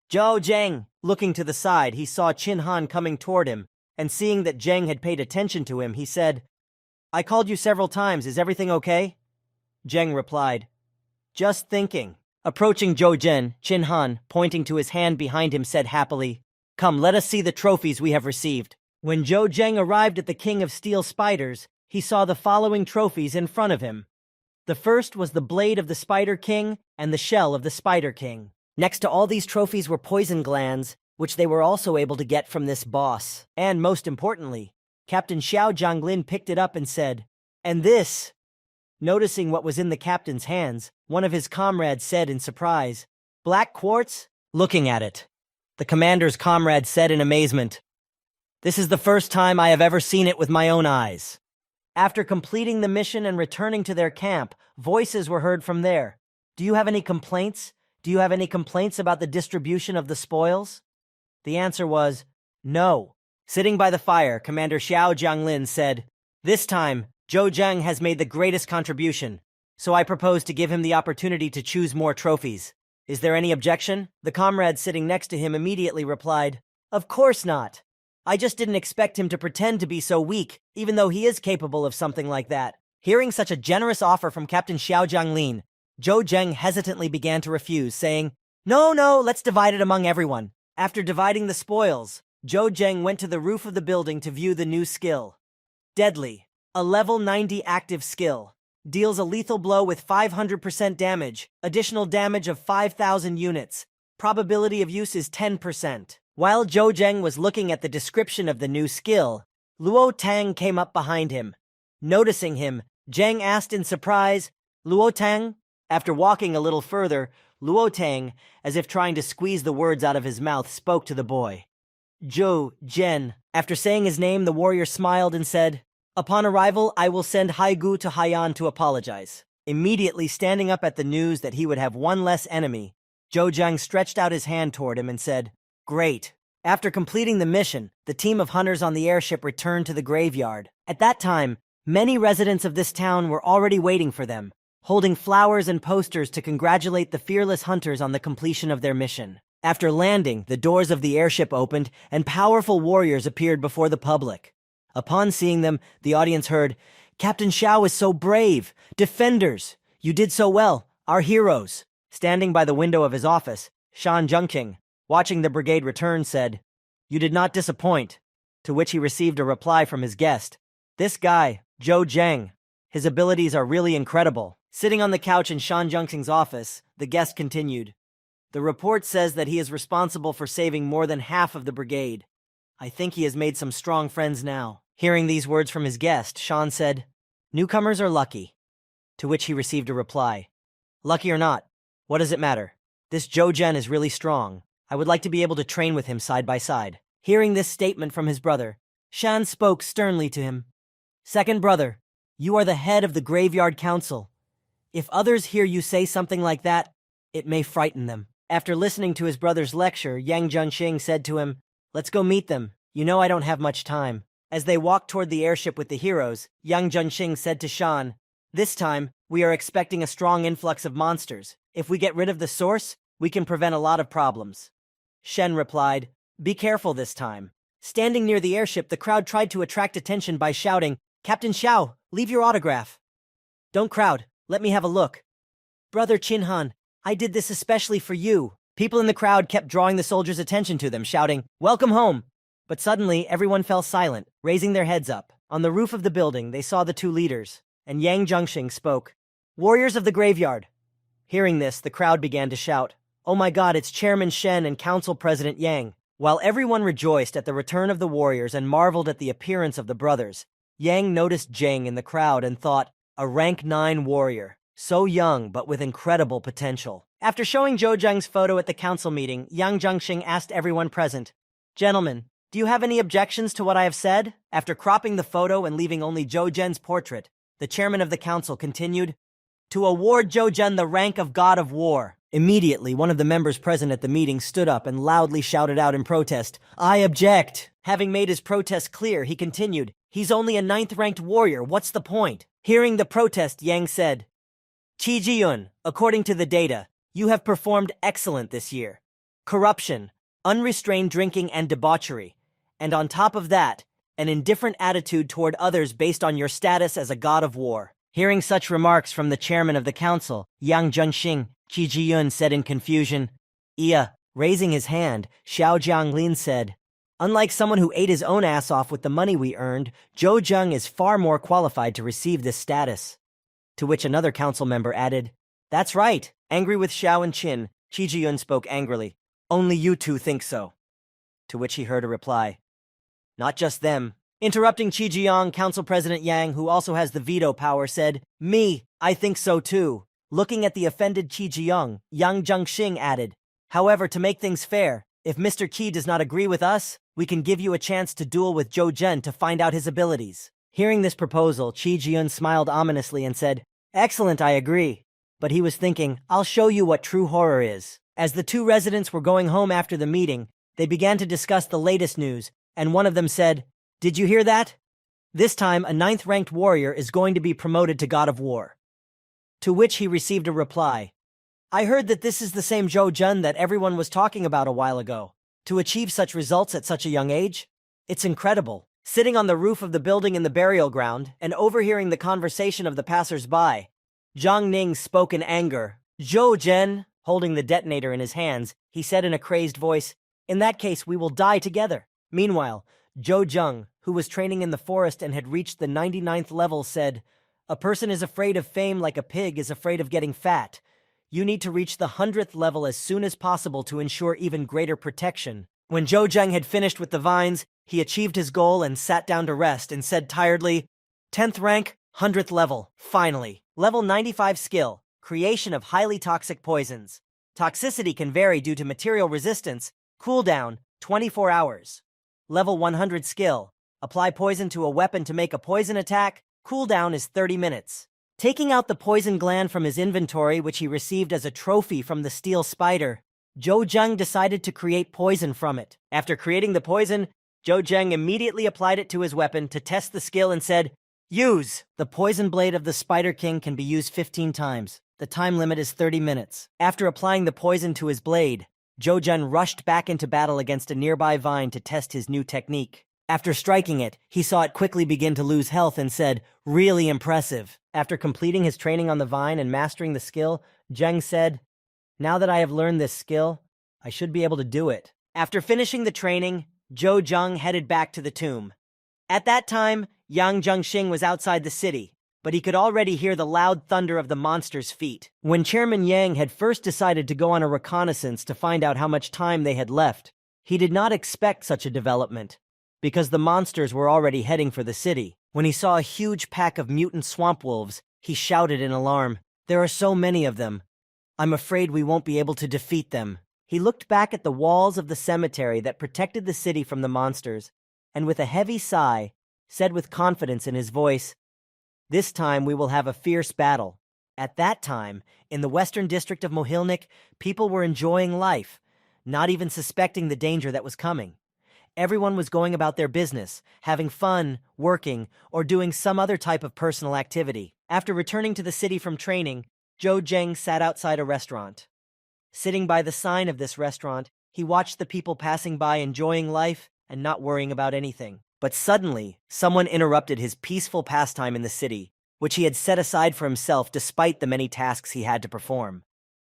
"Zhou Zheng!" Looking to the side, he saw Qin Han coming toward him, and seeing that Zheng had paid attention to him, he said, "I called you several times. Is everything okay?" Zheng replied, "Just thinking." Approaching Zhou Zheng, Qin Han, pointing to his hand behind him, said happily, "Come, let us see the trophies we have received." When Zhou Zheng arrived at the King of Steel Spiders, he saw the following trophies in front of him. The first was the blade of the Spider King and the shell of the Spider King. Next to all these trophies were poison glands, which they were also able to get from this boss. And most importantly, Captain Xiao Jianglin picked it up and said, "And this?" Noticing what was in the captain's hands, one of his comrades said in surprise, "Black quartz?" Looking at it, the commander's comrade said in amazement, "This is the first time I have ever seen it with my own eyes." After completing the mission and returning to their camp, voices were heard from there. "Do you have any complaints? Do you have any complaints about the distribution of the spoils?" The answer was, no. Sitting by the fire, Commander Xiao Jianglin said, "This time, Zhou Zheng has made the greatest contribution, so I propose to give him the opportunity to choose more trophies. Is there any objection?" The comrade sitting next to him immediately replied, "Of course not. I just didn't expect him to pretend to be so weak, even though he is capable of something like that." Hearing such a generous offer from Captain Xiao Jianglin, Zhou Zheng hesitantly began to refuse, saying, No, let's divide it among everyone." After dividing the spoils, Zhou Zheng went to the roof of the building to view the new skill. Deadly, a level 90 active skill. Deals a lethal blow with 500% damage, additional damage of 5,000 units. Probability of use is 10%. While Zhou Zheng was looking at the description of the new skill, Luo Tang came up behind him. Noticing him, Zheng asked in surprise, "Luo Tang?" After walking a little further, Luo Tang, as if trying to squeeze the words out of his mouth, spoke to the boy. "Zhou Zhen." After saying his name, the warrior smiled and said, "Upon arrival, I will send Haigu to Haiyan to apologize." Immediately standing up at the news that he would have one less enemy, Zhou Zheng stretched out his hand toward him and said, "Great." After completing the mission, the team of hunters on the airship returned to the graveyard. At that time, many residents of this town were already waiting for them, holding flowers and posters to congratulate the fearless hunters on the completion of their mission. After landing, the doors of the airship opened and powerful warriors appeared before the public. Upon seeing them, the audience heard, "Captain Xiao is so brave! Defenders! You did so well! Our heroes!" Standing by the window of his office, Shan Zhengqing, watching the brigade return, said, "You did not disappoint," to which he received a reply from his guest. "This guy, Zhou Zheng, his abilities are really incredible." Sitting on the couch in Shan Zhengqing's office, the guest continued, "The report says that he is responsible for saving more than half of the brigade. I think he has made some strong friends now." Hearing these words from his guest, Shan said, "Newcomers are lucky," to which he received a reply, "Lucky or not, what does it matter? This Zhou Zhen is really strong. I would like to be able to train with him side by side." Hearing this statement from his brother, Shan spoke sternly to him. "Second brother, you are the head of the Graveyard Council. If others hear you say something like that, it may frighten them." After listening to his brother's lecture, Yang Junxing said to him, "Let's go meet them. You know I don't have much time." As they walked toward the airship with the heroes, Yang Junxing said to Shan, "This time, we are expecting a strong influx of monsters. If we get rid of the source, we can prevent a lot of problems." Shen replied, "Be careful this time." Standing near the airship, the crowd tried to attract attention by shouting, "Captain Xiao, leave your autograph." "Don't crowd, let me have a look." "Brother Qinhan, I did this especially for you." People in the crowd kept drawing the soldiers' attention to them, shouting, "Welcome home." But suddenly, everyone fell silent, raising their heads up. On the roof of the building, they saw the two leaders, and Yang Junxing spoke, "Warriors of the graveyard." Hearing this, the crowd began to shout, "Oh my God, it's Chairman Shen and Council President Yang." While everyone rejoiced at the return of the warriors and marveled at the appearance of the brothers, Yang noticed Zheng in the crowd and thought, a rank 9 warrior, so young but with incredible potential. After showing Zhou Zheng's photo at the council meeting, Yang Junxing asked everyone present, "Gentlemen, do you have any objections to what I have said?" After cropping the photo and leaving only Zhou Zhen's portrait, the chairman of the council continued, "To award Zhou Zhen the rank of God of War." Immediately, one of the members present at the meeting stood up and loudly shouted out in protest, "I object." Having made his protest clear, he continued, "He's only a 9th-ranked warrior, what's the point?" Hearing the protest, Yang said, "Qi Jiyun, according to the data, you have performed excellent this year. Corruption, unrestrained drinking and debauchery, and on top of that, an indifferent attitude toward others based on your status as a god of war." Hearing such remarks from the chairman of the council, Yang Junxing, Qi Jiyun said in confusion, "Iya." Raising his hand, Xiao Jianglin said, "Unlike someone who ate his own ass off with the money we earned, Zhou Zheng is far more qualified to receive this status." To which another council member added, "That's right." Angry with Xiao and Qin, Qi Jiyun spoke angrily, "Only you two think so." To which he heard a reply, "Not just them." Interrupting Qi Jiang, Council President Yang, who also has the veto power, said, "Me, I think so too." Looking at the offended Qi Jiang, Yang Junxing added, "However, to make things fair, if Mr. Qi does not agree with us, we can give you a chance to duel with Zhou Zhen to find out his abilities." Hearing this proposal, Qi Jiyun smiled ominously and said, "Excellent, I agree." But he was thinking, "I'll show you what true horror is." As the two residents were going home after the meeting, they began to discuss the latest news, and one of them said, "Did you hear that? This time, a 9th-ranked warrior is going to be promoted to God of War." To which he received a reply, "I heard that this is the same Zhou Zhen that everyone was talking about a while ago. To achieve such results at such a young age? It's incredible." Sitting on the roof of the building in the burial ground and overhearing the conversation of the passers-by, Zhang Ning spoke in anger. "Zhou Zhen," holding the detonator in his hands, he said in a crazed voice, "In that case, we will die together." Meanwhile, Zhou Zheng, who was training in the forest and had reached the 99th level, said, "A person is afraid of fame like a pig is afraid of getting fat. You need to reach the 100th level as soon as possible to ensure even greater protection." When Zhou Zheng had finished with the vines, he achieved his goal and sat down to rest and said tiredly, "10th rank, 100th level, finally. Level 95 skill, creation of highly toxic poisons. Toxicity can vary due to material resistance, cooldown, 24 hours. Level 100 skill, apply poison to a weapon to make a poison attack, cooldown is 30 minutes. Taking out the poison gland from his inventory, which he received as a trophy from the steel spider, Zhou Zheng decided to create poison from it. After creating the poison, Zhou Zheng immediately applied it to his weapon to test the skill and said, "Use!" The poison blade of the Spider King can be used 15 times. The time limit is 30 minutes. After applying the poison to his blade, Zhou Zhen rushed back into battle against a nearby vine to test his new technique. After striking it, he saw it quickly begin to lose health and said, "Really impressive." After completing his training on the vine and mastering the skill, Zheng said, "Now that I have learned this skill, I should be able to do it." After finishing the training, Zhou Zheng headed back to the tomb. At that time, Yang Zhengxing was outside the city, but he could already hear the loud thunder of the monster's feet. When Chairman Yang had first decided to go on a reconnaissance to find out how much time they had left, he did not expect such a development, because the monsters were already heading for the city. When he saw a huge pack of mutant swamp wolves, he shouted in alarm, "There are so many of them. I'm afraid we won't be able to defeat them." He looked back at the walls of the cemetery that protected the city from the monsters, and with a heavy sigh, said with confidence in his voice, "This time we will have a fierce battle." At that time, in the western district of Mohilnik, people were enjoying life, not even suspecting the danger that was coming. Everyone was going about their business, having fun, working, or doing some other type of personal activity. After returning to the city from training, Zhou Zheng sat outside a restaurant. Sitting by the sign of this restaurant, he watched the people passing by enjoying life and not worrying about anything. But suddenly, someone interrupted his peaceful pastime in the city, which he had set aside for himself despite the many tasks he had to perform.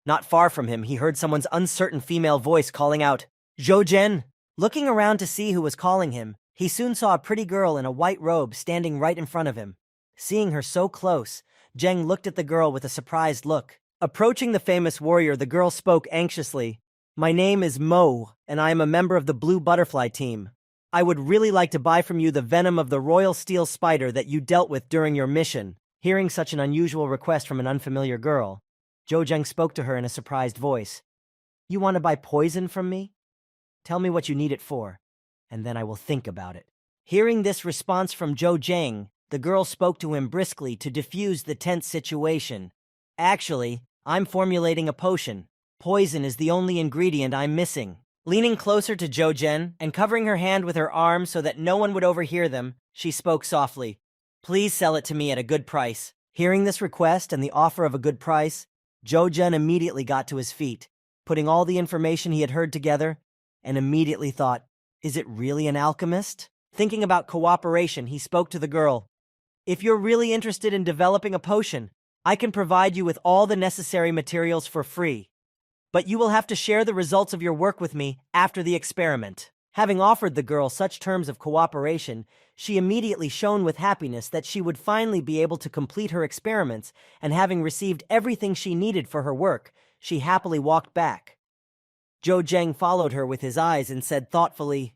Not far from him, he heard someone's uncertain female voice calling out, "Zhou Zhen!" Looking around to see who was calling him, he soon saw a pretty girl in a white robe standing right in front of him. Seeing her so close, Zheng looked at the girl with a surprised look. Approaching the famous warrior, the girl spoke anxiously, "My name is Mo, and I am a member of the Blue Butterfly team. I would really like to buy from you the venom of the royal steel spider that you dealt with during your mission." Hearing such an unusual request from an unfamiliar girl, Zhou Zheng spoke to her in a surprised voice. "You want to buy poison from me? Tell me what you need it for, and then I will think about it." Hearing this response from Zhou Zheng, the girl spoke to him briskly to diffuse the tense situation. "Actually, I'm formulating a potion. Poison is the only ingredient I'm missing." Leaning closer to Zhou Zhen and covering her hand with her arm so that no one would overhear them, she spoke softly, "Please sell it to me at a good price." Hearing this request and the offer of a good price, Zhou Zhen immediately got to his feet, putting all the information he had heard together, and immediately thought, "Is it really an alchemist?" Thinking about cooperation, he spoke to the girl, "If you're really interested in developing a potion, I can provide you with all the necessary materials for free. But you will have to share the results of your work with me after the experiment." Having offered the girl such terms of cooperation, she immediately shone with happiness that she would finally be able to complete her experiments, and having received everything she needed for her work, she happily walked back. Zhou Zheng followed her with his eyes and said thoughtfully,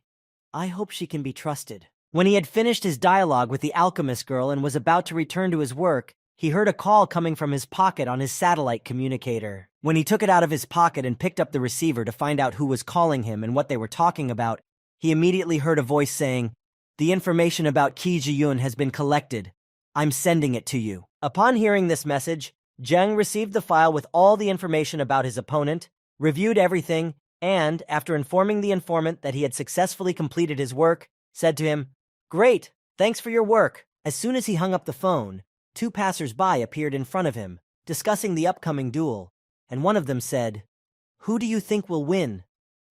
"I hope she can be trusted." When he had finished his dialogue with the alchemist girl and was about to return to his work, he heard a call coming from his pocket on his satellite communicator. When he took it out of his pocket and picked up the receiver to find out who was calling him and what they were talking about, he immediately heard a voice saying, "The information about Qi Jiyun has been collected. I'm sending it to you." Upon hearing this message, Zheng received the file with all the information about his opponent, reviewed everything, and, after informing the informant that he had successfully completed his work, said to him, "Great, thanks for your work." As soon as he hung up the phone, two passers-by appeared in front of him, discussing the upcoming duel, and one of them said, "Who do you think will win,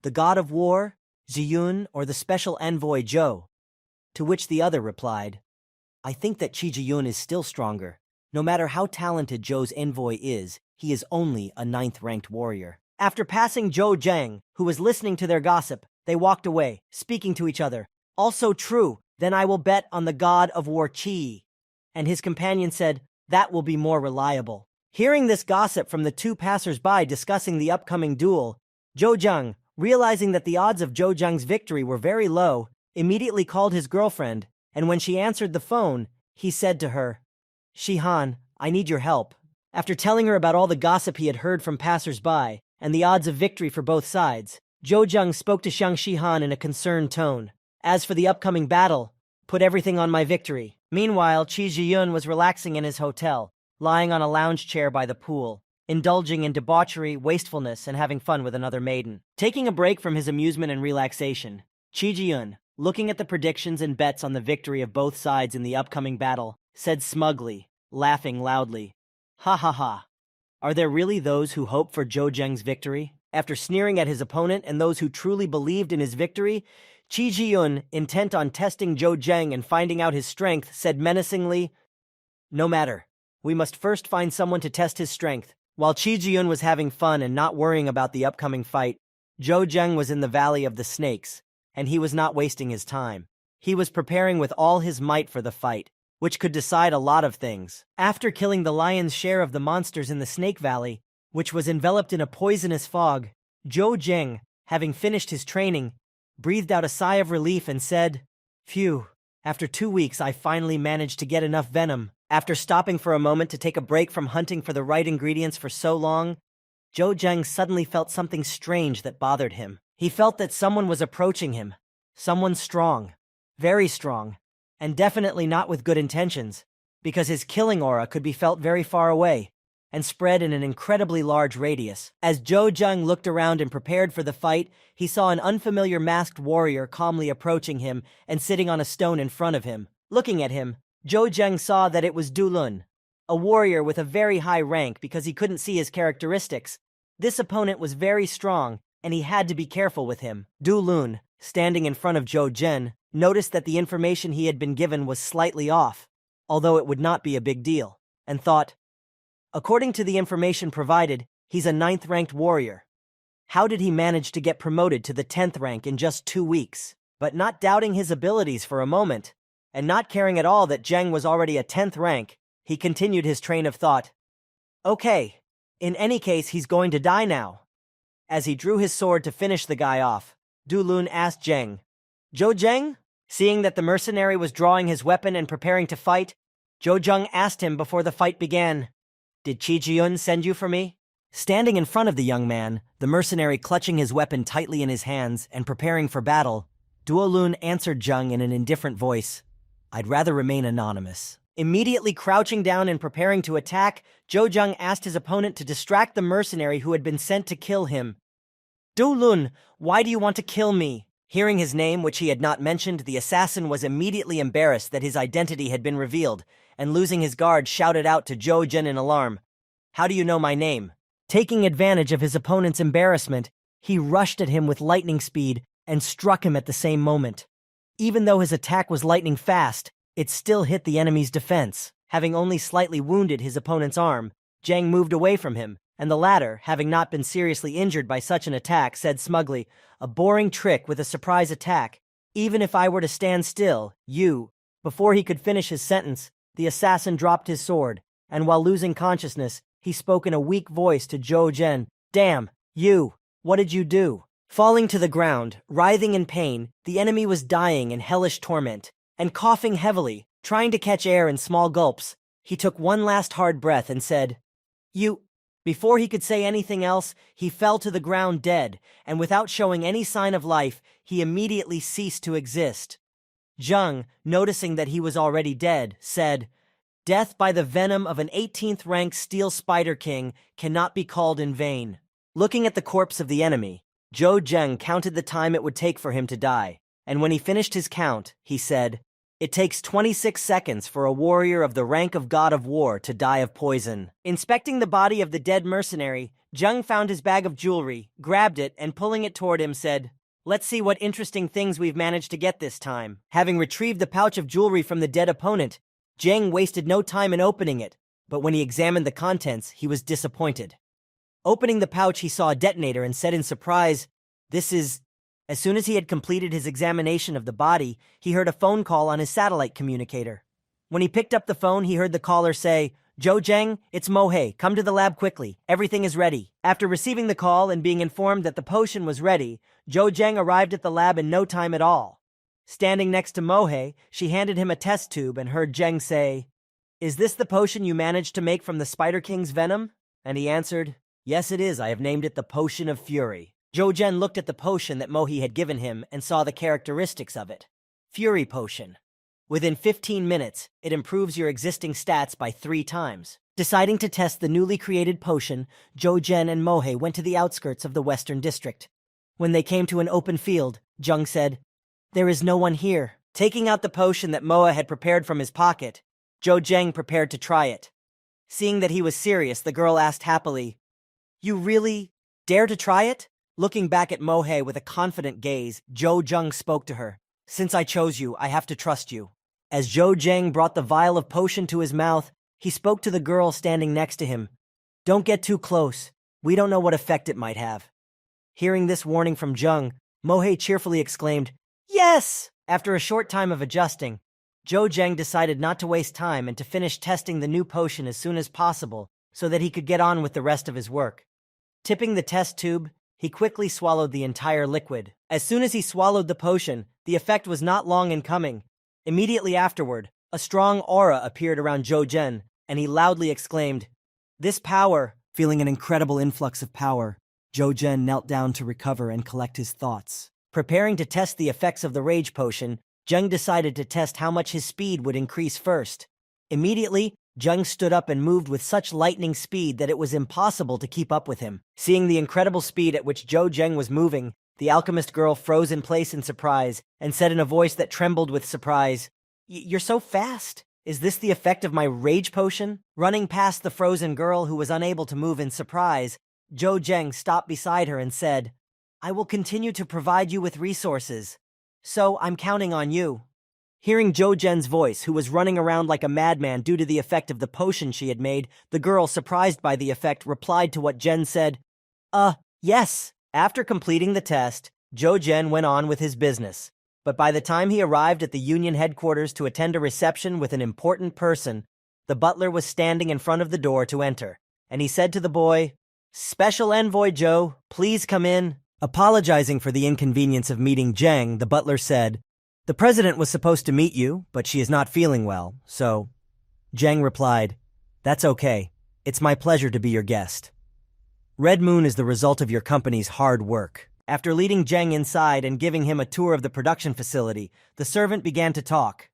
the god of war, Ziyun, or the special envoy Zhou?" To which the other replied, "I think that Qi Jiyun is still stronger. No matter how talented Zhou's envoy is, he is only a 9th-ranked warrior." After passing Zhou Zheng, who was listening to their gossip, they walked away, speaking to each other. "Also true, then I will bet on the god of war Qi." And his companion said, "That will be more reliable." Hearing this gossip from the two passers-by discussing the upcoming duel, Zhou Zheng, realizing that the odds of Zhou Zheng's victory were very low, immediately called his girlfriend, and when she answered the phone, he said to her, "Shihan, I need your help." After telling her about all the gossip he had heard from passers-by and the odds of victory for both sides, Zhou Zheng spoke to Xiang Shihan in a concerned tone. "As for the upcoming battle, put everything on my victory." Meanwhile, Qi Jiyun was relaxing in his hotel, lying on a lounge chair by the pool, indulging in debauchery, wastefulness, and having fun with another maiden. Taking a break from his amusement and relaxation, Qi Jiyun, looking at the predictions and bets on the victory of both sides in the upcoming battle, said smugly, laughing loudly, "Ha ha ha. Are there really those who hope for Zhou Zheng's victory?" After sneering at his opponent and those who truly believed in his victory, Chi Ji-yun, intent on testing Zhou Zheng and finding out his strength, said menacingly, "No matter. We must first find someone to test his strength." While Chi Ji-yun was having fun and not worrying about the upcoming fight, Zhou Zheng was in the Valley of the Snakes, and he was not wasting his time. He was preparing with all his might for the fight, which could decide a lot of things. After killing the lion's share of the monsters in the Snake Valley, which was enveloped in a poisonous fog, Zhou Zheng, having finished his training, breathed out a sigh of relief and said, "Phew, after 2 weeks I finally managed to get enough venom." After stopping for a moment to take a break from hunting for the right ingredients for so long, Zhou Zheng suddenly felt something strange that bothered him. He felt that someone was approaching him. Someone strong. Very strong. And definitely not with good intentions, because his killing aura could be felt very far away and spread in an incredibly large radius. As Zhou Zheng looked around and prepared for the fight, he saw an unfamiliar masked warrior calmly approaching him and sitting on a stone in front of him. Looking at him, Zhou Zheng saw that it was Du Lun, a warrior with a very high rank because he couldn't see his characteristics. This opponent was very strong, and he had to be careful with him. Du Lun, standing in front of Zhou Zheng, noticed that the information he had been given was slightly off, although it would not be a big deal, and thought, according to the information provided, he's a 9th-ranked warrior. How did he manage to get promoted to the 10th rank in just 2 weeks? But not doubting his abilities for a moment, and not caring at all that Zheng was already a 10th rank, he continued his train of thought. Okay, in any case he's going to die now. As he drew his sword to finish the guy off, Du Lun asked Zheng, "Zhou Zheng?" Seeing that the mercenary was drawing his weapon and preparing to fight, Zhou Zheng asked him before the fight began, "Did Chi Ji-yun send you for me?" Standing in front of the young man, the mercenary clutching his weapon tightly in his hands and preparing for battle, Duo Lun answered Zheng in an indifferent voice, "I'd rather remain anonymous." Immediately crouching down and preparing to attack, Zhou Zheng asked his opponent to distract the mercenary who had been sent to kill him. "Du Lun, why do you want to kill me?" Hearing his name, which he had not mentioned, the assassin was immediately embarrassed that his identity had been revealed, and losing his guard shouted out to Zhou Zheng in alarm, "How do you know my name?" Taking advantage of his opponent's embarrassment, he rushed at him with lightning speed and struck him at the same moment. Even though his attack was lightning fast, it still hit the enemy's defense. Having only slightly wounded his opponent's arm, Zheng moved away from him, and the latter, having not been seriously injured by such an attack, said smugly, "A boring trick with a surprise attack. Even if I were to stand still, you—" Before he could finish his sentence, the assassin dropped his sword, and while losing consciousness, he spoke in a weak voice to Zhou Zheng, "Damn, you! What did you do?" Falling to the ground, writhing in pain, the enemy was dying in hellish torment, and coughing heavily, trying to catch air in small gulps, he took one last hard breath and said, "You—" Before he could say anything else, he fell to the ground dead, and without showing any sign of life, he immediately ceased to exist. Zheng, noticing that he was already dead, said, "Death by the venom of an 18th-rank Steel Spider King cannot be called in vain." Looking at the corpse of the enemy, Zhou Zheng counted the time it would take for him to die, and when he finished his count, he said, "It takes 26 seconds for a warrior of the rank of God of War to die of poison." Inspecting the body of the dead mercenary, Zheng found his bag of jewelry, grabbed it, and pulling it toward him said, "Let's see what interesting things we've managed to get this time." Having retrieved the pouch of jewelry from the dead opponent, Zheng wasted no time in opening it, but when he examined the contents, he was disappointed. Opening the pouch, he saw a detonator and said in surprise, "This is—" As soon as he had completed his examination of the body, he heard a phone call on his satellite communicator. When he picked up the phone, he heard the caller say, "Zhou Zheng, it's Mohei. Come to the lab quickly. Everything is ready." After receiving the call and being informed that the potion was ready, Zhou Zheng arrived at the lab in no time at all. Standing next to Mohei, she handed him a test tube and heard Zheng say, "Is this the potion you managed to make from the Spider King's venom?" And he answered, "Yes, it is. I have named it the Potion of Fury." Zhou Zheng looked at the potion that Mohei had given him and saw the characteristics of it. Fury Potion. Within 15 minutes, it improves your existing stats by 3 times. Deciding to test the newly created potion, Zhou Zheng and Mohei went to the outskirts of the Western District. When they came to an open field, Zheng said, "There is no one here." Taking out the potion that Moa had prepared from his pocket, Zhou Zheng prepared to try it. Seeing that he was serious, the girl asked happily, "You really dare to try it?" Looking back at Mohei with a confident gaze, Zhou Zheng spoke to her. Since I chose you, I have to trust you. As Zhou Zheng brought the vial of potion to his mouth, he spoke to the girl standing next to him. Don't get too close. We don't know what effect it might have. Hearing this warning from Zheng, Mohei cheerfully exclaimed, Yes! After a short time of adjusting, Zhou Zheng decided not to waste time and to finish testing the new potion as soon as possible so that he could get on with the rest of his work. Tipping the test tube, he quickly swallowed the entire liquid. As soon as he swallowed the potion, the effect was not long in coming. Immediately afterward, a strong aura appeared around Zhou Zheng, and he loudly exclaimed, This power! Feeling an incredible influx of power, Zhou Zheng knelt down to recover and collect his thoughts. Preparing to test the effects of the rage potion, Zheng decided to test how much his speed would increase first. Immediately, Zheng stood up and moved with such lightning speed that it was impossible to keep up with him. Seeing the incredible speed at which Zhou Zheng was moving, the alchemist girl froze in place in surprise and said in a voice that trembled with surprise, You're so fast! Is this the effect of my rage potion? Running past the frozen girl who was unable to move in surprise, Zhou Zheng stopped beside her and said, I will continue to provide you with resources. So I'm counting on you. Hearing Zhou Zheng's voice, who was running around like a madman due to the effect of the potion she had made, the girl, surprised by the effect, replied to what Zheng said, yes. After completing the test, Zhou Zheng went on with his business. But by the time he arrived at the union headquarters to attend a reception with an important person, the butler was standing in front of the door to enter, and he said to the boy, Special Envoy Zhou, please come in. Apologizing for the inconvenience of meeting Zheng, the butler said, The president was supposed to meet you, but she is not feeling well, so... Zheng replied, That's okay. It's my pleasure to be your guest. Red Moon is the result of your company's hard work. After leading Zheng inside and giving him a tour of the production facility, the servant began to talk.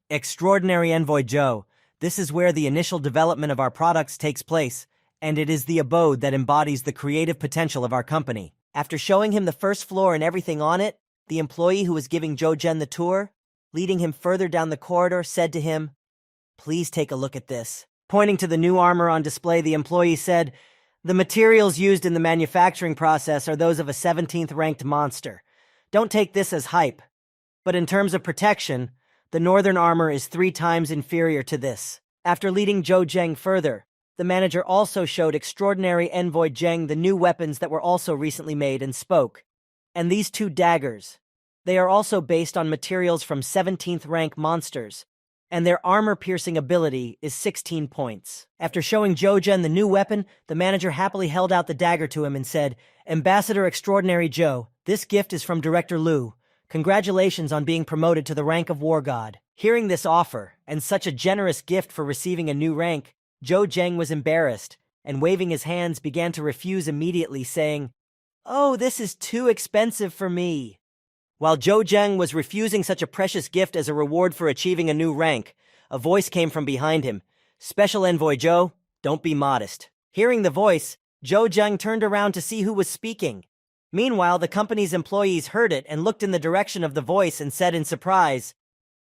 Extraordinary Envoy Zhou, this is where the initial development of our products takes place, and it is the abode that embodies the creative potential of our company. After showing him the first floor and everything on it, the employee who was giving Zhou Zheng the tour, leading him further down the corridor, said to him, Please take a look at this. Pointing to the new armor on display, the employee said, The materials used in the manufacturing process are those of a 17th ranked monster. Don't take this as hype. But in terms of protection, the northern armor is 3 times inferior to this. After leading Zhou Zheng further, the manager also showed Extraordinary Envoy Zheng the new weapons that were also recently made and spoke. And these 2 daggers. They are also based on materials from 17th rank monsters, and their armor-piercing ability is 16 points. After showing Zhou Zheng the new weapon, the manager happily held out the dagger to him and said, Ambassador Extraordinary Zhou, this gift is from Director Liu. Congratulations on being promoted to the rank of War God. Hearing this offer, and such a generous gift for receiving a new rank, Zhou Zheng was embarrassed, and waving his hands began to refuse immediately, saying, Oh, this is too expensive for me. While Zhou Zheng was refusing such a precious gift as a reward for achieving a new rank, a voice came from behind him. Special Envoy Zhou, don't be modest. Hearing the voice, Zhou Zheng turned around to see who was speaking. Meanwhile, the company's employees heard it and looked in the direction of the voice and said in surprise,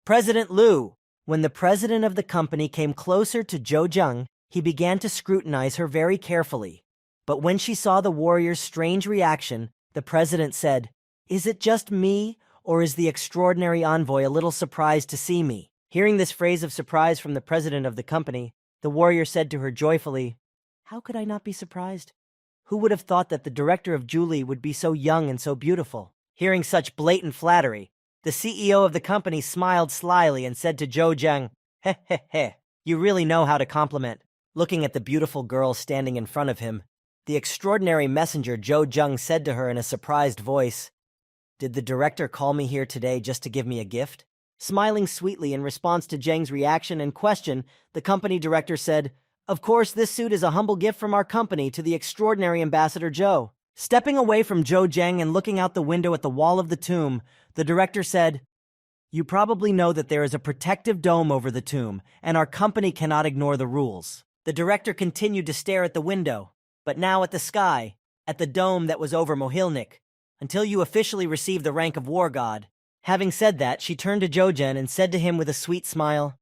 President Liu. When the president of the company came closer to Zhou Zheng, he began to scrutinize her very carefully. But when she saw the warrior's strange reaction, the president said, Is it just me, or is the extraordinary envoy a little surprised to see me? Hearing this phrase of surprise from the president of the company, the warrior said to her joyfully, How could I not be surprised? Who would have thought that the director of Julie would be so young and so beautiful? Hearing such blatant flattery, the CEO of the company smiled slyly and said to Zhou Zheng, Heh heh heh, you really know how to compliment. Looking at the beautiful girl standing in front of him, the extraordinary messenger Zhou Zheng said to her in a surprised voice, Did the director call me here today just to give me a gift? Smiling sweetly in response to Zheng's reaction and question, the company director said, Of course, this suit is a humble gift from our company to the extraordinary Ambassador Zhou. Stepping away from Zhou Zheng and looking out the window at the wall of the tomb, the director said, You probably know that there is a protective dome over the tomb, and our company cannot ignore the rules. The director continued to stare at the window, but now at the sky, at the dome that was over Mohilnik, until you officially receive the rank of War God. Having said that, she turned to Zhou Zheng and said to him with a sweet smile,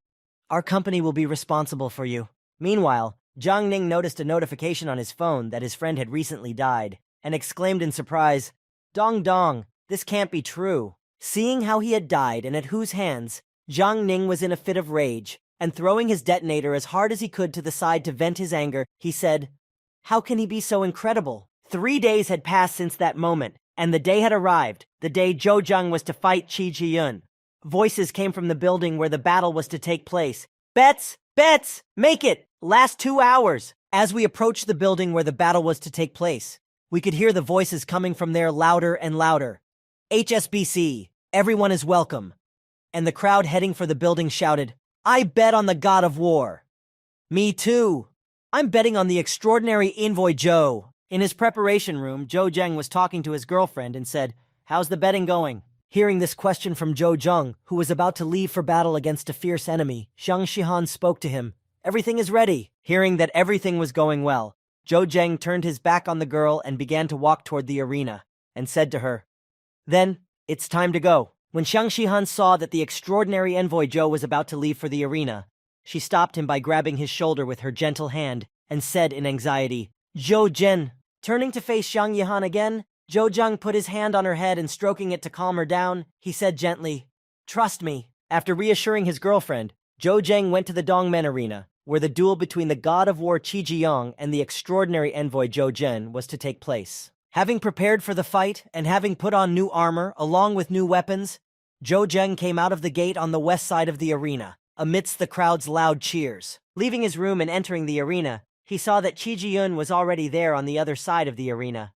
Our company will be responsible for you. Meanwhile, Zhang Ning noticed a notification on his phone that his friend had recently died, and exclaimed in surprise, "Dong dong, this can't be true." Seeing how he had died and at whose hands, Jiang Ning was in a fit of rage, and throwing his detonator as hard as he could to the side to vent his anger, he said, "How can he be so incredible?" 3 days had passed since that moment, and the day had arrived, the day Zhou Zheng was to fight Qi Jiyun. Voices came from the building where the battle was to take place. "Bets! Bets! Make it! Last 2 hours!" As we approached the building where the battle was to take place, we could hear the voices coming from there louder and louder. "HSBC, everyone is welcome." And the crowd heading for the building shouted, "I bet on the God of War." "Me too. I'm betting on the extraordinary envoy Zhou." In his preparation room, Zhou Zheng was talking to his girlfriend and said, "How's the betting going?" Hearing this question from Zhou Zheng, who was about to leave for battle against a fierce enemy, Zhang Shihan spoke to him. "Everything is ready." Hearing that everything was going well, Zhou Zheng turned his back on the girl and began to walk toward the arena, and said to her, "Then, it's time to go." When Zhang Shihan saw that the extraordinary envoy Zhou was about to leave for the arena, she stopped him by grabbing his shoulder with her gentle hand and said in anxiety, "Zhou Zhen." Turning to face Zhang Yihan again, Zhou Zheng put his hand on her head and stroking it to calm her down, he said gently, "Trust me." After reassuring his girlfriend, Zhou Zheng went to the Dongmen arena, where the duel between the God of War Qi Jiyang and the extraordinary envoy Zhou Zhen was to take place. Having prepared for the fight and having put on new armor along with new weapons, Zhou Zheng came out of the gate on the west side of the arena, amidst the crowd's loud cheers. Leaving his room and entering the arena, he saw that Qi Jiyun was already there on the other side of the arena.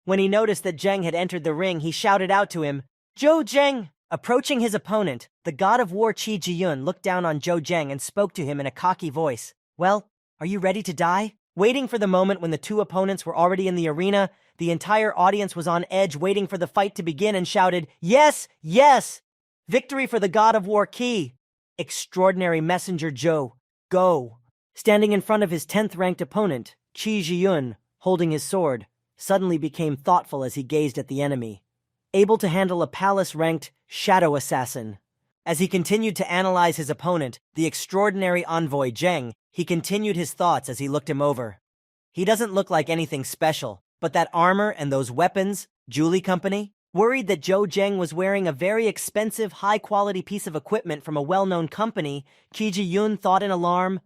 When he noticed that Zheng had entered the ring, he shouted out to him, "Zhou Zheng!" Approaching his opponent, the God of War Qi Jiyun looked down on Zhou Zheng and spoke to him in a cocky voice. "Well, are you ready to die?" Waiting for the moment when the two opponents were already in the arena, the entire audience was on edge waiting for the fight to begin and shouted, "Yes! Yes! Victory for the God of War Qi! Extraordinary Messenger Zhou, go!" Standing in front of his 10th-ranked opponent, Qi Jiyun, holding his sword, suddenly became thoughtful as he gazed at the enemy, able to handle a palace-ranked shadow assassin. As he continued to analyze his opponent, the extraordinary envoy Zheng, he continued his thoughts as he looked him over. He doesn't look like anything special, but that armor and those weapons, Julie Company? Worried that Zhou Zheng was wearing a very expensive, high-quality piece of equipment from a well-known company, Qi Jiyun thought in alarm,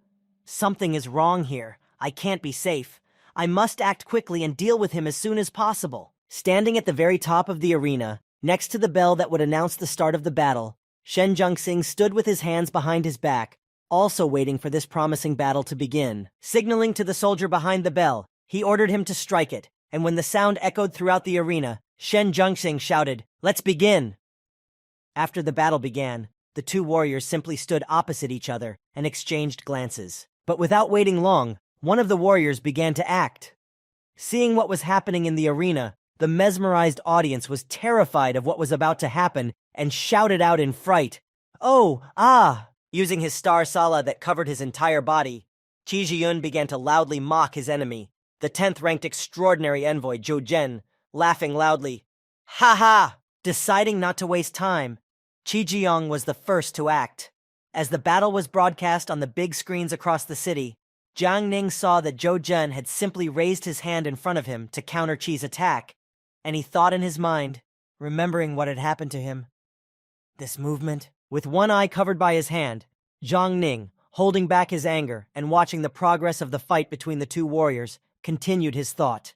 "Something is wrong here. I can't be safe. I must act quickly and deal with him as soon as possible." Standing at the very top of the arena, next to the bell that would announce the start of the battle, Shen Zhengxing stood with his hands behind his back, also waiting for this promising battle to begin. Signaling to the soldier behind the bell, he ordered him to strike it, and when the sound echoed throughout the arena, Shen Zhengxing shouted, "Let's begin!" After the battle began, the two warriors simply stood opposite each other and exchanged glances. But without waiting long, one of the warriors began to act. Seeing what was happening in the arena, the mesmerized audience was terrified of what was about to happen and shouted out in fright, "Oh, ah!" Using his star sala that covered his entire body, Qi Jiyun began to loudly mock his enemy, the 10th-ranked extraordinary envoy Zhou Zhen, laughing loudly. "Ha ha!" Deciding not to waste time, Qi Jiyang was the first to act. As the battle was broadcast on the big screens across the city, Jiang Ning saw that Zhou Zhen had simply raised his hand in front of him to counter Qi's attack, and he thought in his mind, remembering what had happened to him. This movement, with one eye covered by his hand, Jiang Ning, holding back his anger and watching the progress of the fight between the two warriors, continued his thought.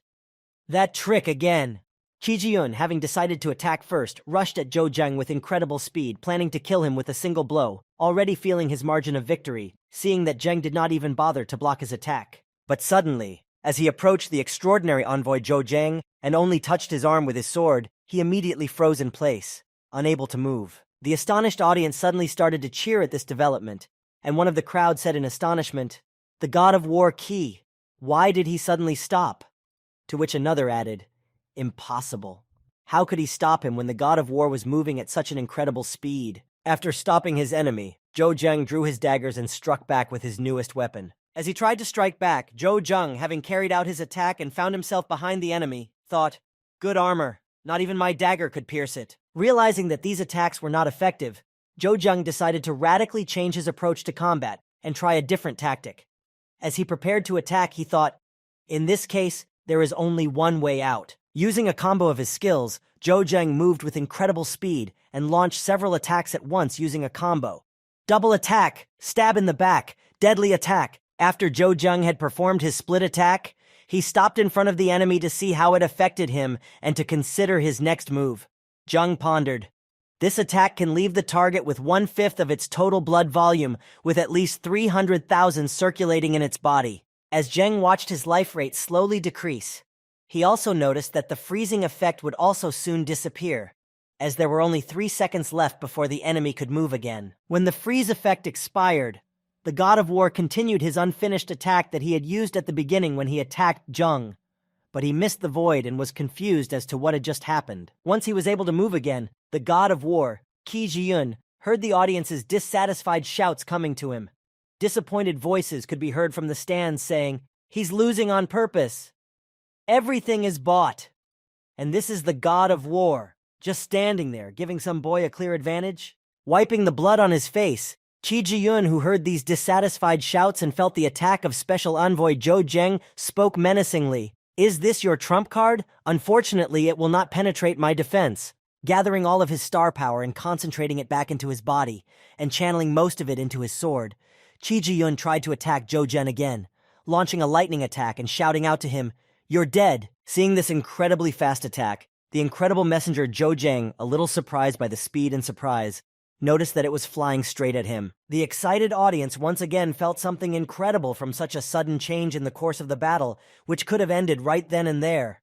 That trick again! Qi Jiyun, having decided to attack first, rushed at Zhou Zheng with incredible speed, planning to kill him with a single blow, already feeling his margin of victory, seeing that Zheng did not even bother to block his attack. But suddenly, as he approached the extraordinary envoy Zhou Zheng and only touched his arm with his sword, he immediately froze in place, unable to move. The astonished audience suddenly started to cheer at this development, and one of the crowd said in astonishment, "The God of War Qi, why did he suddenly stop?" To which another added, "Impossible. How could he stop him when the God of War was moving at such an incredible speed?" After stopping his enemy, Zhou Zheng drew his daggers and struck back with his newest weapon. As he tried to strike back, Zhou Zheng, having carried out his attack and found himself behind the enemy, thought, "Good armor. Not even my dagger could pierce it." Realizing that these attacks were not effective, Zhou Zheng decided to radically change his approach to combat and try a different tactic. As he prepared to attack, he thought, "In this case, there is only one way out. Using a combo of his skills, Zhou Zheng moved with incredible speed and launched several attacks at once using a combo. Double attack, stab in the back, deadly attack. After Zhou Zheng had performed his split attack, he stopped in front of the enemy to see how it affected him and to consider his next move. Zheng pondered. This attack can leave the target with 1/5 of its total blood volume, with at least 300,000 circulating in its body. As Zheng watched his life rate slowly decrease, he also noticed that the freezing effect would also soon disappear, as there were only 3 seconds left before the enemy could move again. When the freeze effect expired, the God of War continued his unfinished attack that he had used at the beginning when he attacked Zheng, but he missed the void and was confused as to what had just happened. Once he was able to move again, the God of War, Qi Jiyun, heard the audience's dissatisfied shouts coming to him. Disappointed voices could be heard from the stands saying, "He's losing on purpose. Everything is bought. And this is the God of War, just standing there, giving some boy a clear advantage?" Wiping the blood on his face, Qi Jiyun, who heard these dissatisfied shouts and felt the attack of Special Envoy Zhou Zheng, spoke menacingly. "Is this your trump card? Unfortunately, it will not penetrate my defense." Gathering all of his star power and concentrating it back into his body, and channeling most of it into his sword, Qi Jiyun tried to attack Zhou Zheng again, launching a lightning attack and shouting out to him, "You're dead!" Seeing this incredibly fast attack, the incredible messenger Zhou Zheng, a little surprised by the speed and surprise, noticed that it was flying straight at him. The excited audience once again felt something incredible from such a sudden change in the course of the battle, which could have ended right then and there.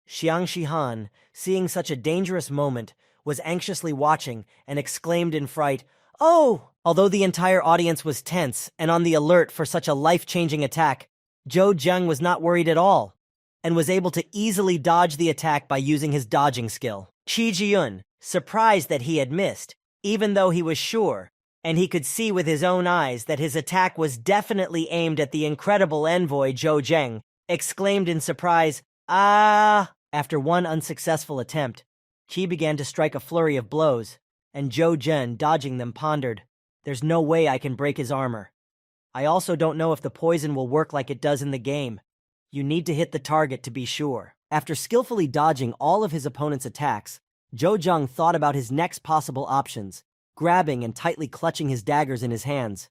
Xiang Shihan, seeing such a dangerous moment, was anxiously watching and exclaimed in fright, "Oh!" Although the entire audience was tense and on the alert for such a life-changing attack, Zhou Zheng was not worried at all, and was able to easily dodge the attack by using his dodging skill. Qi Jiyun, surprised that he had missed, even though he was sure, and he could see with his own eyes that his attack was definitely aimed at the incredible envoy Zhou Zheng, exclaimed in surprise, "Ah!" After one unsuccessful attempt, Qi began to strike a flurry of blows, and Zhou Zheng, dodging them, pondered, "There's no way I can break his armor. I also don't know if the poison will work like it does in the game. You need to hit the target to be sure." After skillfully dodging all of his opponent's attacks, Zhou Zheng thought about his next possible options, grabbing and tightly clutching his daggers in his hands.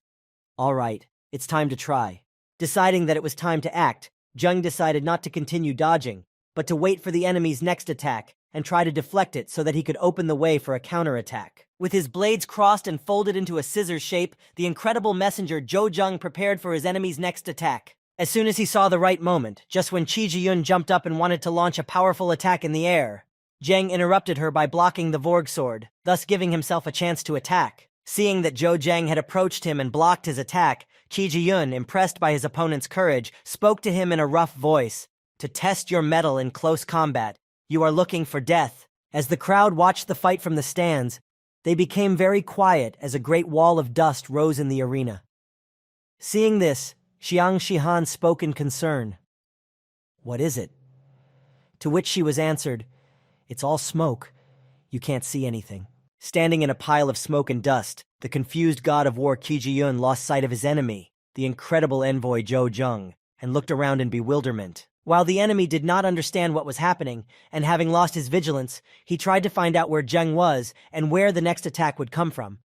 All right, it's time to try. Deciding that it was time to act, Zheng decided not to continue dodging, but to wait for the enemy's next attack and try to deflect it so that he could open the way for a counterattack. With his blades crossed and folded into a scissors shape, the incredible messenger Zhou Zheng prepared for his enemy's next attack. As soon as he saw the right moment, just when Qi Jiyun jumped up and wanted to launch a powerful attack in the air, Zheng interrupted her by blocking the Vorg sword, thus giving himself a chance to attack. Seeing that Zhou Zheng had approached him and blocked his attack, Qi Jiyun, impressed by his opponent's courage, spoke to him in a rough voice. "To test your mettle in close combat, you are looking for death." As the crowd watched the fight from the stands, they became very quiet as a great wall of dust rose in the arena. Seeing this, Xiang Shihan spoke in concern. "What is it?" To which she was answered, "It's all smoke. You can't see anything." Standing in a pile of smoke and dust, the confused God of War Qi Jiyun lost sight of his enemy, the incredible envoy Zhou Zheng, and looked around in bewilderment. While the enemy did not understand what was happening, and having lost his vigilance, he tried to find out where Zheng was and where the next attack would come from.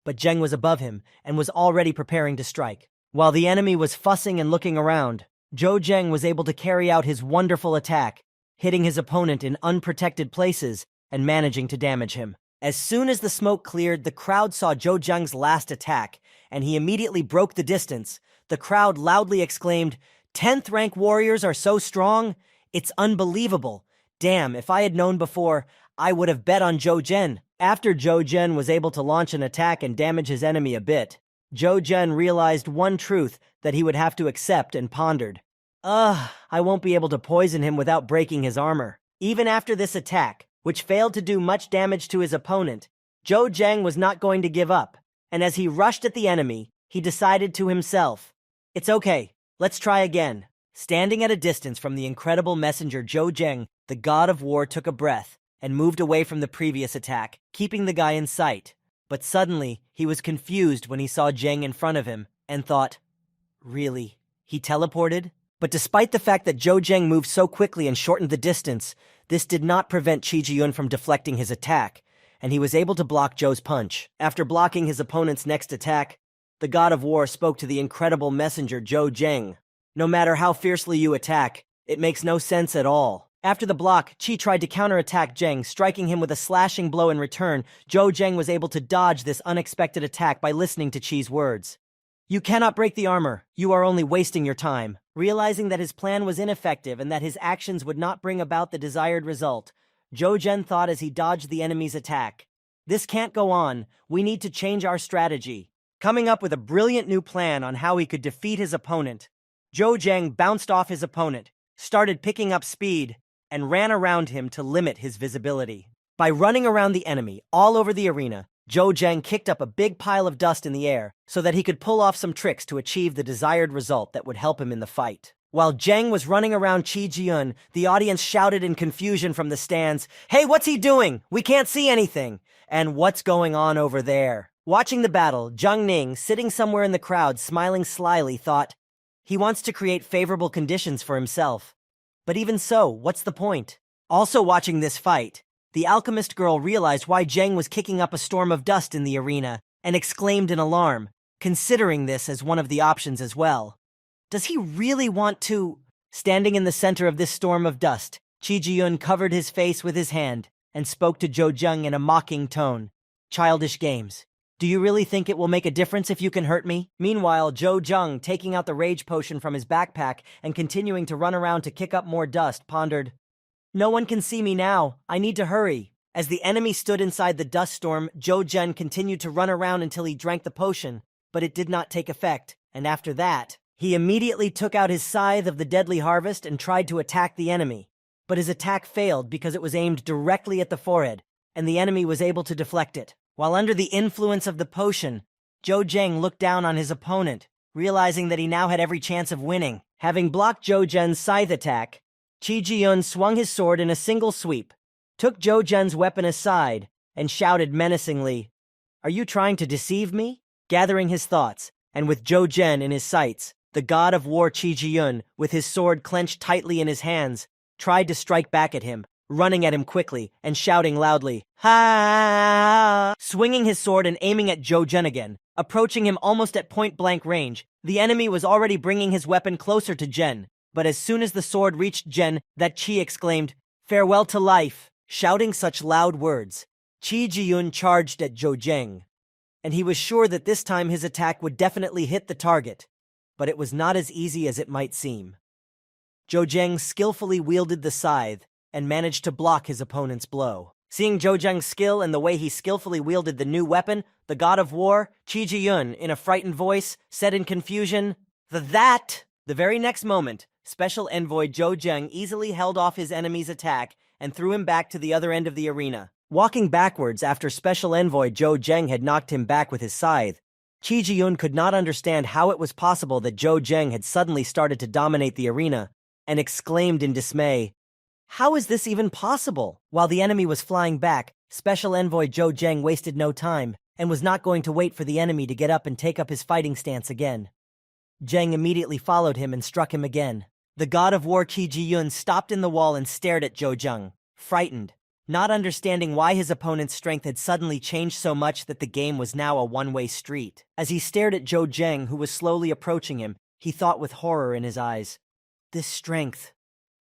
But Zheng was above him and was already preparing to strike. While the enemy was fussing and looking around, Zhou Zheng was able to carry out his wonderful attack, hitting his opponent in unprotected places and managing to damage him. As soon as the smoke cleared, the crowd saw Zhou Zheng's last attack, and he immediately broke the distance. The crowd loudly exclaimed, "10th rank warriors are so strong? It's unbelievable. Damn, if I had known before, I would have bet on Zhou Zheng." After Zhou Zheng was able to launch an attack and damage his enemy a bit, Zhou Zheng realized one truth that he would have to accept and pondered. I won't be able to poison him without breaking his armor." Even after this attack, which failed to do much damage to his opponent, Zhou Zheng was not going to give up, and as he rushed at the enemy, he decided to himself, "It's okay, let's try again." Standing at a distance from the incredible messenger Zhou Zheng, the God of War took a breath and moved away from the previous attack, keeping the guy in sight. But suddenly, he was confused when he saw Zheng in front of him and thought, "Really? He teleported?" But despite the fact that Zhou Zheng moved so quickly and shortened the distance, this did not prevent Qi Jiyun from deflecting his attack, and he was able to block Zhou's punch. After blocking his opponent's next attack, the God of War spoke to the incredible messenger Zhou Zheng. No matter how fiercely you attack, it makes no sense at all. After the block, Qi tried to counterattack Zheng, striking him with a slashing blow in return. Zhou Zheng was able to dodge this unexpected attack by listening to Qi's words. You cannot break the armor. You are only wasting your time. Realizing that his plan was ineffective and that his actions would not bring about the desired result, Zhou Zheng thought as he dodged the enemy's attack. This can't go on. We need to change our strategy. Coming up with a brilliant new plan on how he could defeat his opponent, Zhou Zheng bounced off his opponent, started picking up speed, and ran around him to limit his visibility. By running around the enemy all over the arena, Zhou Zheng kicked up a big pile of dust in the air so that he could pull off some tricks to achieve the desired result that would help him in the fight. While Zheng was running around Qi Jiyun, the audience shouted in confusion from the stands, "Hey, what's he doing? We can't see anything! And what's going on over there?" Watching the battle, Zhang Ning, sitting somewhere in the crowd smiling slyly, thought, he wants to create favorable conditions for himself. But even so, what's the point? Also watching this fight, the alchemist girl realized why Zheng was kicking up a storm of dust in the arena and exclaimed in alarm, considering this as one of the options as well. Does he really want to? Standing in the center of this storm of dust, Qi Jiyun covered his face with his hand and spoke to Zhou Zheng in a mocking tone. Childish games. Do you really think it will make a difference if you can hurt me? Meanwhile, Zhou Zheng, taking out the rage potion from his backpack and continuing to run around to kick up more dust, pondered, no one can see me now. I need to hurry. As the enemy stood inside the dust storm, Zhou Zheng continued to run around until he drank the potion, but it did not take effect, and after that, he immediately took out his scythe of the deadly harvest and tried to attack the enemy. But his attack failed because it was aimed directly at the forehead, and the enemy was able to deflect it. While under the influence of the potion, Zhou Zheng looked down on his opponent, realizing that he now had every chance of winning. Having blocked Zhou Zhen's scythe attack, Qi Jiyun swung his sword in a single sweep, took Zhou Zhen's weapon aside, and shouted menacingly, "Are you trying to deceive me?" Gathering his thoughts, and with Zhou Zhen in his sights, the God of War Qi Jiyun, with his sword clenched tightly in his hands, tried to strike back at him, running at him quickly and shouting loudly, "Ha!" Swinging his sword and aiming at Zhou Zhen again, approaching him almost at point-blank range, the enemy was already bringing his weapon closer to Zhen. But as soon as the sword reached Zhen, that Qi exclaimed, "Farewell to life!" Shouting such loud words, Qi Jiyun charged at Zhou Zheng, and he was sure that this time his attack would definitely hit the target, but it was not as easy as it might seem. Zhou Zheng skillfully wielded the scythe and managed to block his opponent's blow. Seeing Zhou Zheng's skill and the way he skillfully wielded the new weapon, the God of War, Qi Jiyun, in a frightened voice, said in confusion, "That!" The very next moment, Special Envoy Zhou Zheng easily held off his enemy's attack and threw him back to the other end of the arena. Walking backwards after Special Envoy Zhou Zheng had knocked him back with his scythe, Qi Jiyun could not understand how it was possible that Zhou Zheng had suddenly started to dominate the arena, and exclaimed in dismay, "How is this even possible?" While the enemy was flying back, Special Envoy Zhou Zheng wasted no time, and was not going to wait for the enemy to get up and take up his fighting stance again. Zheng immediately followed him and struck him again. The God of War Qi Jiyun stopped in the wall and stared at Zhou Zheng, frightened, not understanding why his opponent's strength had suddenly changed so much that the game was now a one-way street. As he stared at Zhou Zheng, who was slowly approaching him, he thought with horror in his eyes, "This strength.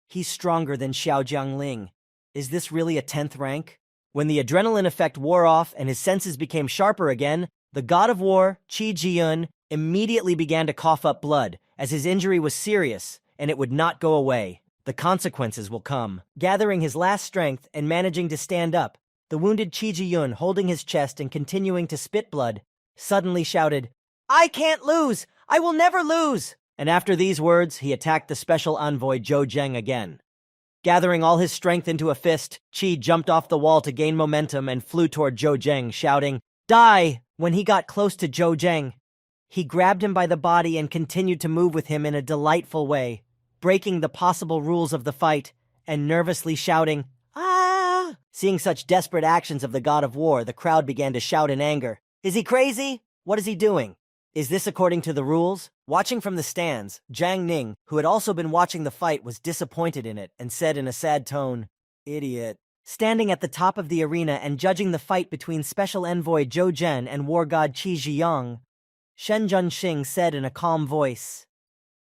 He's stronger than Xiao Jiangling. Is this really a 10th rank?" When the adrenaline effect wore off and his senses became sharper again, the God of War, Qi Jiyun, immediately began to cough up blood, as his injury was serious, and it would not go away. The consequences will come. Gathering his last strength and managing to stand up, the wounded Qi Jiyun, holding his chest and continuing to spit blood, suddenly shouted, "I can't lose! I will never lose!" And after these words, he attacked the special envoy Zhou Zheng again. Gathering all his strength into a fist, Qi jumped off the wall to gain momentum and flew toward Zhou Zheng, shouting, "Die!" When he got close to Zhou Zheng, he grabbed him by the body and continued to move with him in a delightful way, breaking the possible rules of the fight and nervously shouting, "Ah!" Seeing such desperate actions of the God of War, the crowd began to shout in anger. "Is he crazy? What is he doing? Is this according to the rules? Watching from the stands, Jiang Ning, who had also been watching the fight, was disappointed in it and said in a sad tone, "Idiot." Standing at the top of the arena and judging the fight between Special Envoy Zhou Zhen and War God Qi Zhiyang, Shen Junxing said in a calm voice,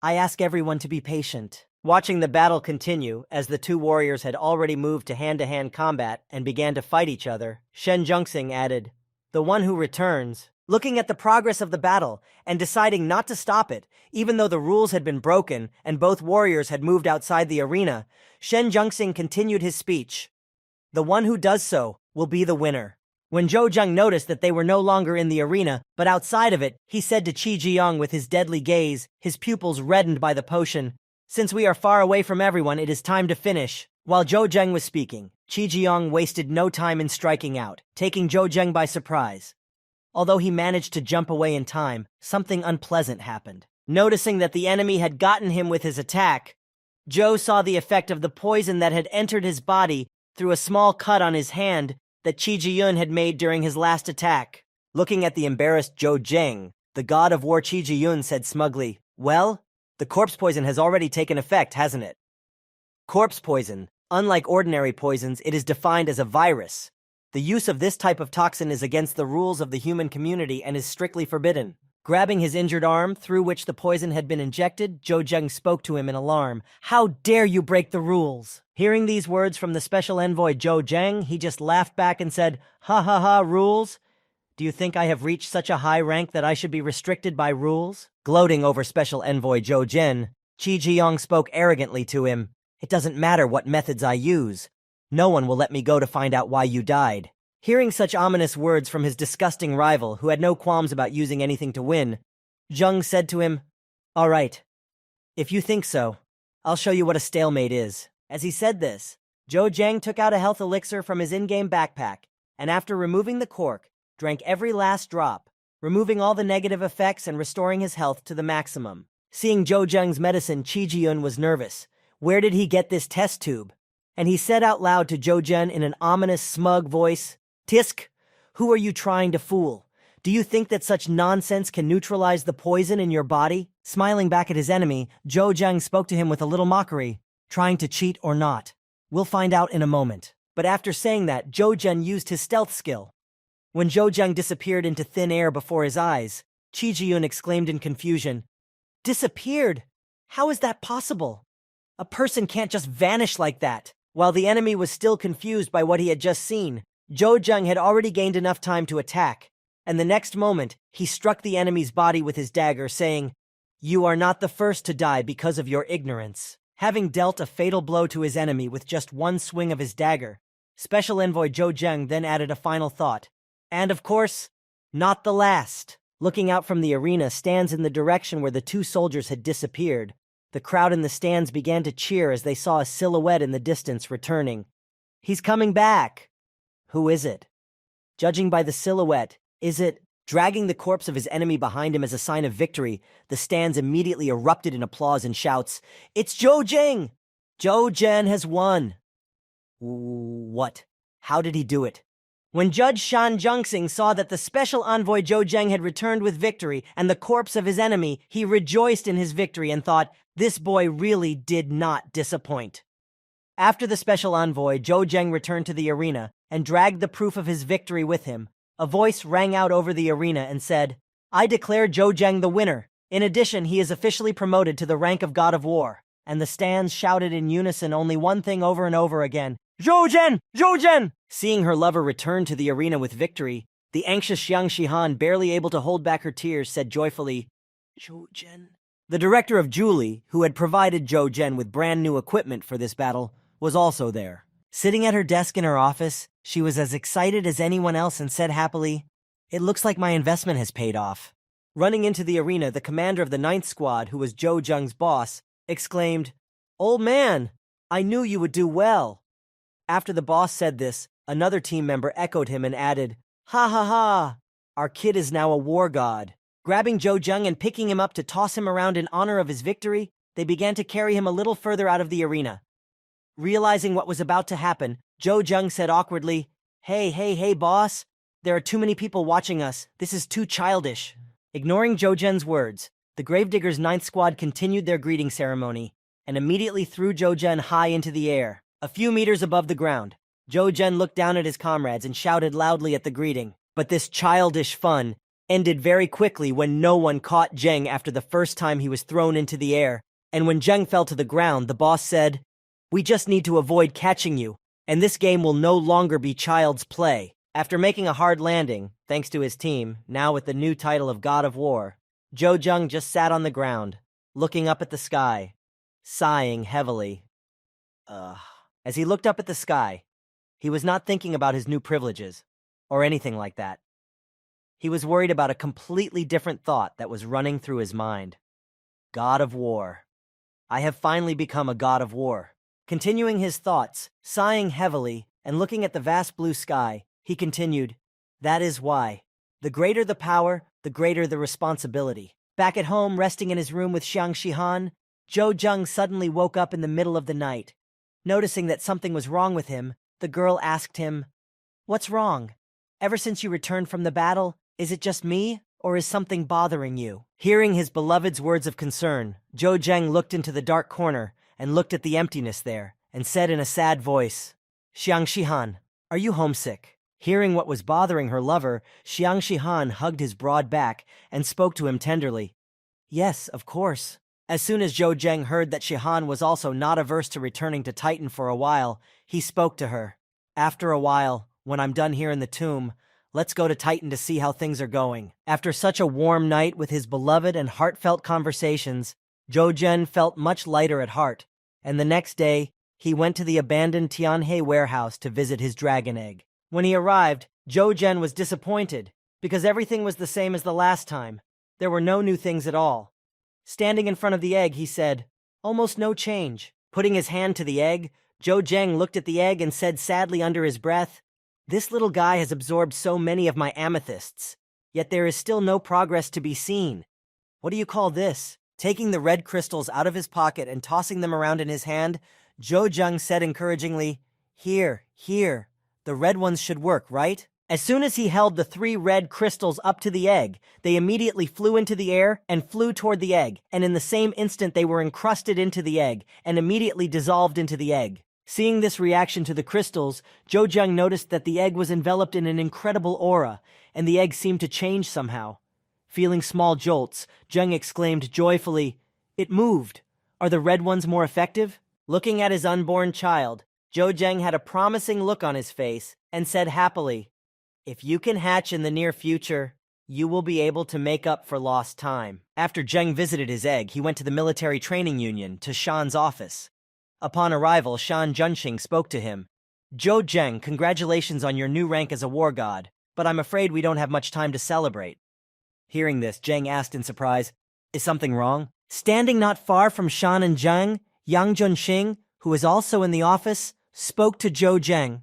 "I ask everyone to be patient." Watching the battle continue, as the two warriors had already moved to hand-to-hand combat and began to fight each other, Shen Junxing added, "The one who returns." Looking at the progress of the battle and deciding not to stop it, even though the rules had been broken and both warriors had moved outside the arena, Shen Junxing continued his speech. "The one who does so will be the winner." When Zhou Zheng noticed that they were no longer in the arena, but outside of it, he said to Qi Zhiyang with his deadly gaze, his pupils reddened by the potion, "Since we are far away from everyone, it is time to finish." While Zhou Zheng was speaking, Qi Zhiyang wasted no time in striking out, taking Zhou Zheng by surprise. Although he managed to jump away in time, something unpleasant happened. Noticing that the enemy had gotten him with his attack, Zhou saw the effect of the poison that had entered his body through a small cut on his hand that Qi Jiyun had made during his last attack. Looking at the embarrassed Zhou Zheng, the god of war Qi Jiyun said smugly, "Well, the corpse poison has already taken effect, hasn't it?" Corpse poison, unlike ordinary poisons, it is defined as a virus. The use of this type of toxin is against the rules of the human community and is strictly forbidden. Grabbing his injured arm, through which the poison had been injected, Zhou Zheng spoke to him in alarm. "How dare you break the rules?" Hearing these words from the special envoy Zhou Zheng, he just laughed back and said, "Ha ha ha, rules? Do you think I have reached such a high rank that I should be restricted by rules?" Gloating over special envoy Zhou Zhen, Qi Zhiyang spoke arrogantly to him. "It doesn't matter what methods I use. No one will let me go to find out why you died." Hearing such ominous words from his disgusting rival, who had no qualms about using anything to win, Zheng said to him, "All right, if you think so, I'll show you what a stalemate is." As he said this, Zhou Zheng took out a health elixir from his in-game backpack, and after removing the cork, drank every last drop, removing all the negative effects and restoring his health to the maximum. Seeing Zhou Zheng's medicine, Qi Jiyun was nervous. Where did he get this test tube? And he said out loud to Zhou Zhen in an ominous, smug voice, "Tisk, who are you trying to fool? Do you think that such nonsense can neutralize the poison in your body?" Smiling back at his enemy, Zhou Zheng spoke to him with a little mockery, "Trying to cheat or not? We'll find out in a moment." But after saying that, Zhou Zhen used his stealth skill. When Zhou Zheng disappeared into thin air before his eyes, Qi Jiyun exclaimed in confusion, "Disappeared? How is that possible? A person can't just vanish like that." While the enemy was still confused by what he had just seen, Zhou Zheng had already gained enough time to attack, and the next moment, he struck the enemy's body with his dagger, saying, "You are not the first to die because of your ignorance." Having dealt a fatal blow to his enemy with just one swing of his dagger, Special Envoy Zhou Zheng then added a final thought. And of course, not the last. Looking out from the arena stands in the direction where the two soldiers had disappeared, the crowd in the stands began to cheer as they saw a silhouette in the distance returning. "He's coming back!" Who is it? Judging by the silhouette, is it? Dragging the corpse of his enemy behind him as a sign of victory, the stands immediately erupted in applause and shouts, "It's Zhou Zheng! Zhou Zhen has won!" What? How did he do it? When Judge Shan Junxing saw that the special envoy Zhou Zheng had returned with victory and the corpse of his enemy, he rejoiced in his victory and thought, this boy really did not disappoint. After the special envoy, Zhou Zheng returned to the arena and dragged the proof of his victory with him. A voice rang out over the arena and said, "I declare Zhou Zheng the winner. In addition, he is officially promoted to the rank of God of War." And the stands shouted in unison only one thing over and over again, "Zhou Zhen! Zhou Zhen!" Seeing her lover return to the arena with victory, the anxious Yang Shihan, barely able to hold back her tears, said joyfully, "Zhou Zhen." The director of Julie, who had provided Zhou Zhen with brand new equipment for this battle, was also there. Sitting at her desk in her office, she was as excited as anyone else and said happily, "It looks like my investment has paid off." Running into the arena, the commander of the 9th Squad, who was Zhou Zheng's boss, exclaimed, "Old man, I knew you would do well." After the boss said this, another team member echoed him and added, "Ha ha ha, our kid is now a war god." Grabbing Zhou Zheng and picking him up to toss him around in honor of his victory, they began to carry him a little further out of the arena. Realizing what was about to happen, Zhou Zheng said awkwardly, Hey, boss, there are too many people watching us. This is too childish." Ignoring Jojen's words, the Gravediggers' ninth squad continued their greeting ceremony and immediately threw Jojen high into the air. A few meters above the ground, Jojen looked down at his comrades and shouted loudly at the greeting. But this childish fun ended very quickly when no one caught Zheng after the first time he was thrown into the air, and when Zheng fell to the ground, the boss said, "We just need to avoid catching you, and this game will no longer be child's play." After making a hard landing, thanks to his team, now with the new title of God of War, Zhou Zheng just sat on the ground, looking up at the sky, sighing heavily. As he looked up at the sky, he was not thinking about his new privileges, or anything like that. He was worried about a completely different thought that was running through his mind. God of War. I have finally become a God of War. Continuing his thoughts, sighing heavily, and looking at the vast blue sky, he continued, "That is why. The greater the power, the greater the responsibility." Back at home, resting in his room with Xiang Shihan, Zhou Zheng suddenly woke up in the middle of the night. Noticing that something was wrong with him, the girl asked him, "What's wrong? Ever since you returned from the battle, is it just me, or is something bothering you?" Hearing his beloved's words of concern, Zhou Zheng looked into the dark corner and looked at the emptiness there, and said in a sad voice, "Xiang Shihan, are you homesick?" Hearing what was bothering her lover, Xiang Shihan hugged his broad back and spoke to him tenderly. "Yes, of course." As soon as Zhou Zheng heard that Shihan was also not averse to returning to Titan for a while, he spoke to her. "After a while, when I'm done here in the tomb, let's go to Titan to see how things are going." After such a warm night with his beloved and heartfelt conversations, Zhou Zheng felt much lighter at heart, and the next day, he went to the abandoned Tianhe warehouse to visit his dragon egg. When he arrived, Zhou Zheng was disappointed, because everything was the same as the last time. There were no new things at all. Standing in front of the egg, he said, "Almost no change." Putting his hand to the egg, Zhou Zheng looked at the egg and said sadly under his breath, "This little guy has absorbed so many of my amethysts, yet there is still no progress to be seen. What do you call this?" Taking the red crystals out of his pocket and tossing them around in his hand, Zhou Zheng said encouragingly, Here, the red ones should work, right?" As soon as he held the 3 red crystals up to the egg, they immediately flew into the air and flew toward the egg, and in the same instant they were encrusted into the egg and immediately dissolved into the egg. Seeing this reaction to the crystals, Zhou Zheng noticed that the egg was enveloped in an incredible aura, and the egg seemed to change somehow. Feeling small jolts, Zheng exclaimed joyfully, "It moved! Are the red ones more effective?" Looking at his unborn child, Zhou Zheng had a promising look on his face and said happily, "If you can hatch in the near future, you will be able to make up for lost time." After Zheng visited his egg, he went to the military training union, to Shan's office. Upon arrival, Shan Junxing spoke to him. "Zhou Zheng, congratulations on your new rank as a war god, but I'm afraid we don't have much time to celebrate." Hearing this, Zheng asked in surprise, "Is something wrong?" Standing not far from Shan and Zheng, Yang Junxing, who was also in the office, spoke to Zhou Zheng.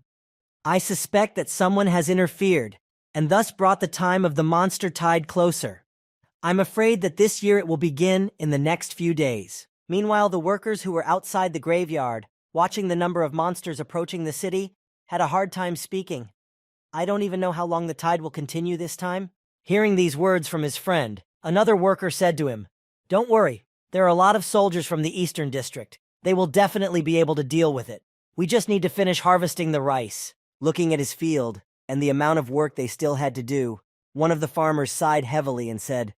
"I suspect that someone has interfered, and thus brought the time of the monster tide closer. I'm afraid that this year it will begin in the next few days." Meanwhile, the workers who were outside the graveyard, watching the number of monsters approaching the city, had a hard time speaking. "I don't even know how long the tide will continue this time." Hearing these words from his friend, another worker said to him, "Don't worry, there are a lot of soldiers from the Eastern District. They will definitely be able to deal with it. We just need to finish harvesting the rice." Looking at his field, and the amount of work they still had to do, one of the farmers sighed heavily and said,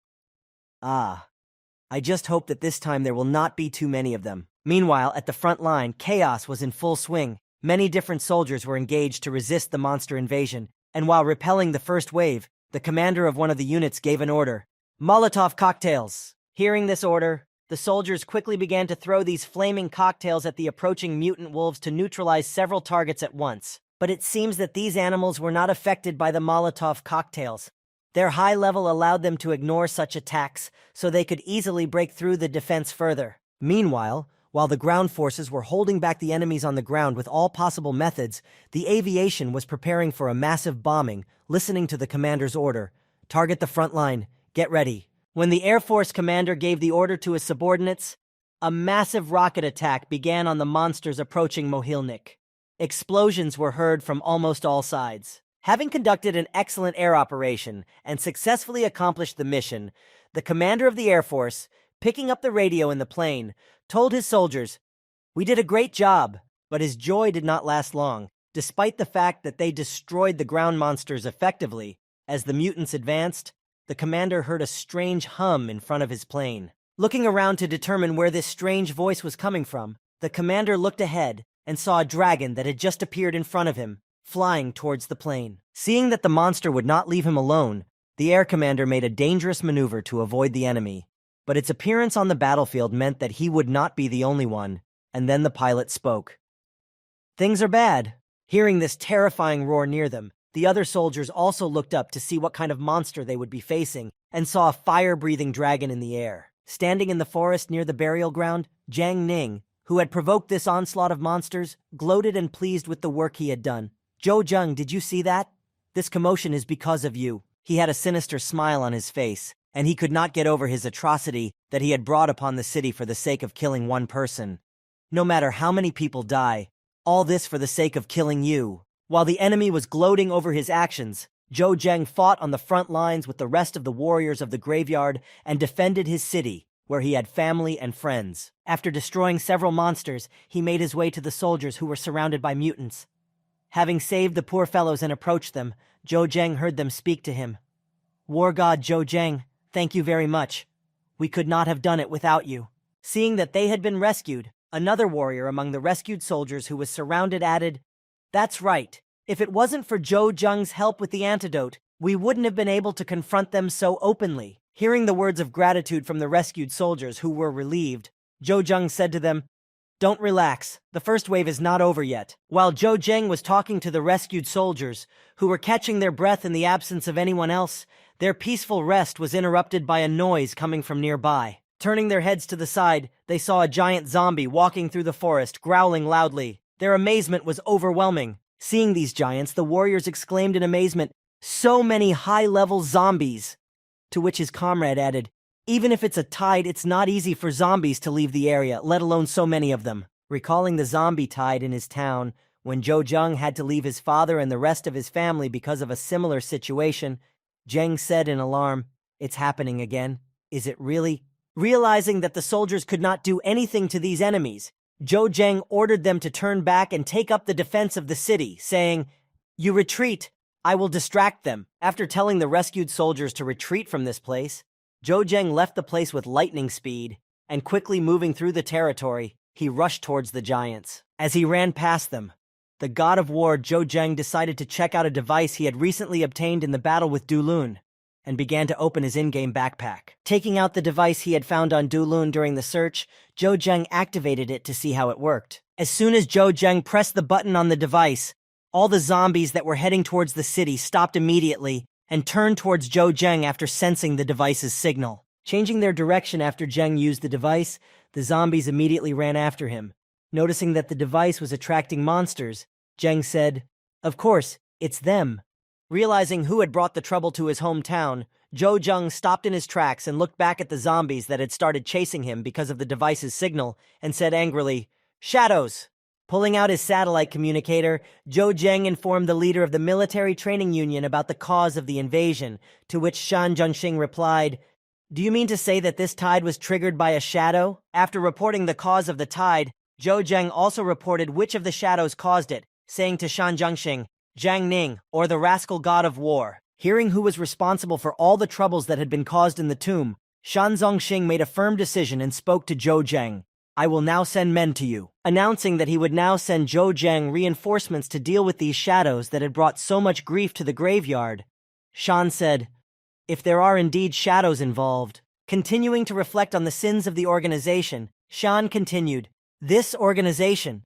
I just hope that this time there will not be too many of them." Meanwhile, at the front line, chaos was in full swing. Many different soldiers were engaged to resist the monster invasion, and while repelling the first wave, the commander of one of the units gave an order, "Molotov cocktails!" Hearing this order, the soldiers quickly began to throw these flaming cocktails at the approaching mutant wolves to neutralize several targets at once. But it seems that these animals were not affected by the Molotov cocktails. Their high level allowed them to ignore such attacks, so they could easily break through the defense further. Meanwhile, while the ground forces were holding back the enemies on the ground with all possible methods, the aviation was preparing for a massive bombing, listening to the commander's order, "Target the front line, get ready." When the Air Force commander gave the order to his subordinates, a massive rocket attack began on the monsters approaching Mohilnik. Explosions were heard from almost all sides. Having conducted an excellent air operation and successfully accomplished the mission, the commander of the Air Force, picking up the radio in the plane, told his soldiers, "We did a great job," but his joy did not last long. Despite the fact that they destroyed the ground monsters effectively, as the mutants advanced, the commander heard a strange hum in front of his plane. Looking around to determine where this strange voice was coming from, the commander looked ahead and saw a dragon that had just appeared in front of him, flying towards the plane. Seeing that the monster would not leave him alone, the air commander made a dangerous maneuver to avoid the enemy. But its appearance on the battlefield meant that he would not be the only one, and then the pilot spoke. "Things are bad." Hearing this terrifying roar near them, the other soldiers also looked up to see what kind of monster they would be facing, and saw a fire-breathing dragon in the air. Standing in the forest near the burial ground, Jiang Ning, who had provoked this onslaught of monsters, gloated and pleased with the work he had done. "Zhou Zheng, did you see that? This commotion is because of you." He had a sinister smile on his face, and he could not get over his atrocity that he had brought upon the city for the sake of killing one person. No matter how many people die, all this for the sake of killing you. While the enemy was gloating over his actions, Zhou Zheng fought on the front lines with the rest of the warriors of the graveyard and defended his city, where he had family and friends. After destroying several monsters, he made his way to the soldiers who were surrounded by mutants. Having saved the poor fellows and approached them, Zhou Zheng heard them speak to him. "War God Zhou Zheng, thank you very much. We could not have done it without you." Seeing that they had been rescued, another warrior among the rescued soldiers who was surrounded added, "That's right. If it wasn't for Zhou Zheng's help with the antidote, we wouldn't have been able to confront them so openly." Hearing the words of gratitude from the rescued soldiers who were relieved, Zhou Zheng said to them, "Don't relax. The first wave is not over yet." While Zhou Zheng was talking to the rescued soldiers, who were catching their breath in the absence of anyone else, their peaceful rest was interrupted by a noise coming from nearby. Turning their heads to the side, they saw a giant zombie walking through the forest, growling loudly. Their amazement was overwhelming. Seeing these giants, the warriors exclaimed in amazement, "So many high-level zombies!" To which his comrade added, "Even if it's a tide, it's not easy for zombies to leave the area, let alone so many of them." Recalling the zombie tide in his town, when Zhou Zheng had to leave his father and the rest of his family because of a similar situation, Zheng said in alarm, "It's happening again. Is it really?" Realizing that the soldiers could not do anything to these enemies, Zhou Zheng ordered them to turn back and take up the defense of the city, saying, "You retreat. I will distract them." After telling the rescued soldiers to retreat from this place, Zhou Zheng left the place with lightning speed, and quickly moving through the territory, he rushed towards the giants. As he ran past them, the god of war Zhou Zheng decided to check out a device he had recently obtained in the battle with Dulun, and began to open his in-game backpack. Taking out the device he had found on Dulun during the search, Zhou Zheng activated it to see how it worked. As soon as Zhou Zheng pressed the button on the device, all the zombies that were heading towards the city stopped immediately and turned towards Zhou Zheng after sensing the device's signal. Changing their direction after Zheng used the device, the zombies immediately ran after him. Noticing that the device was attracting monsters, Zheng said, "Of course, it's them." Realizing who had brought the trouble to his hometown, Zhou Zheng stopped in his tracks and looked back at the zombies that had started chasing him because of the device's signal and said angrily, "Shadows!" Pulling out his satellite communicator, Zhou Zheng informed the leader of the military training union about the cause of the invasion, to which Shan Zhengxing replied, "Do you mean to say that this tide was triggered by a shadow?" After reporting the cause of the tide, Zhou Zheng also reported which of the shadows caused it, saying to Shan Zhengxing, "Jiang Ning, or the rascal god of war." Hearing who was responsible for all the troubles that had been caused in the tomb, Shan Zhengxing made a firm decision and spoke to Zhou Zheng. "I will now send men to you." Announcing that he would now send Zhou Zheng reinforcements to deal with these shadows that had brought so much grief to the graveyard, Shan said, "If there are indeed shadows involved." Continuing to reflect on the sins of the organization, Shan continued, "This organization."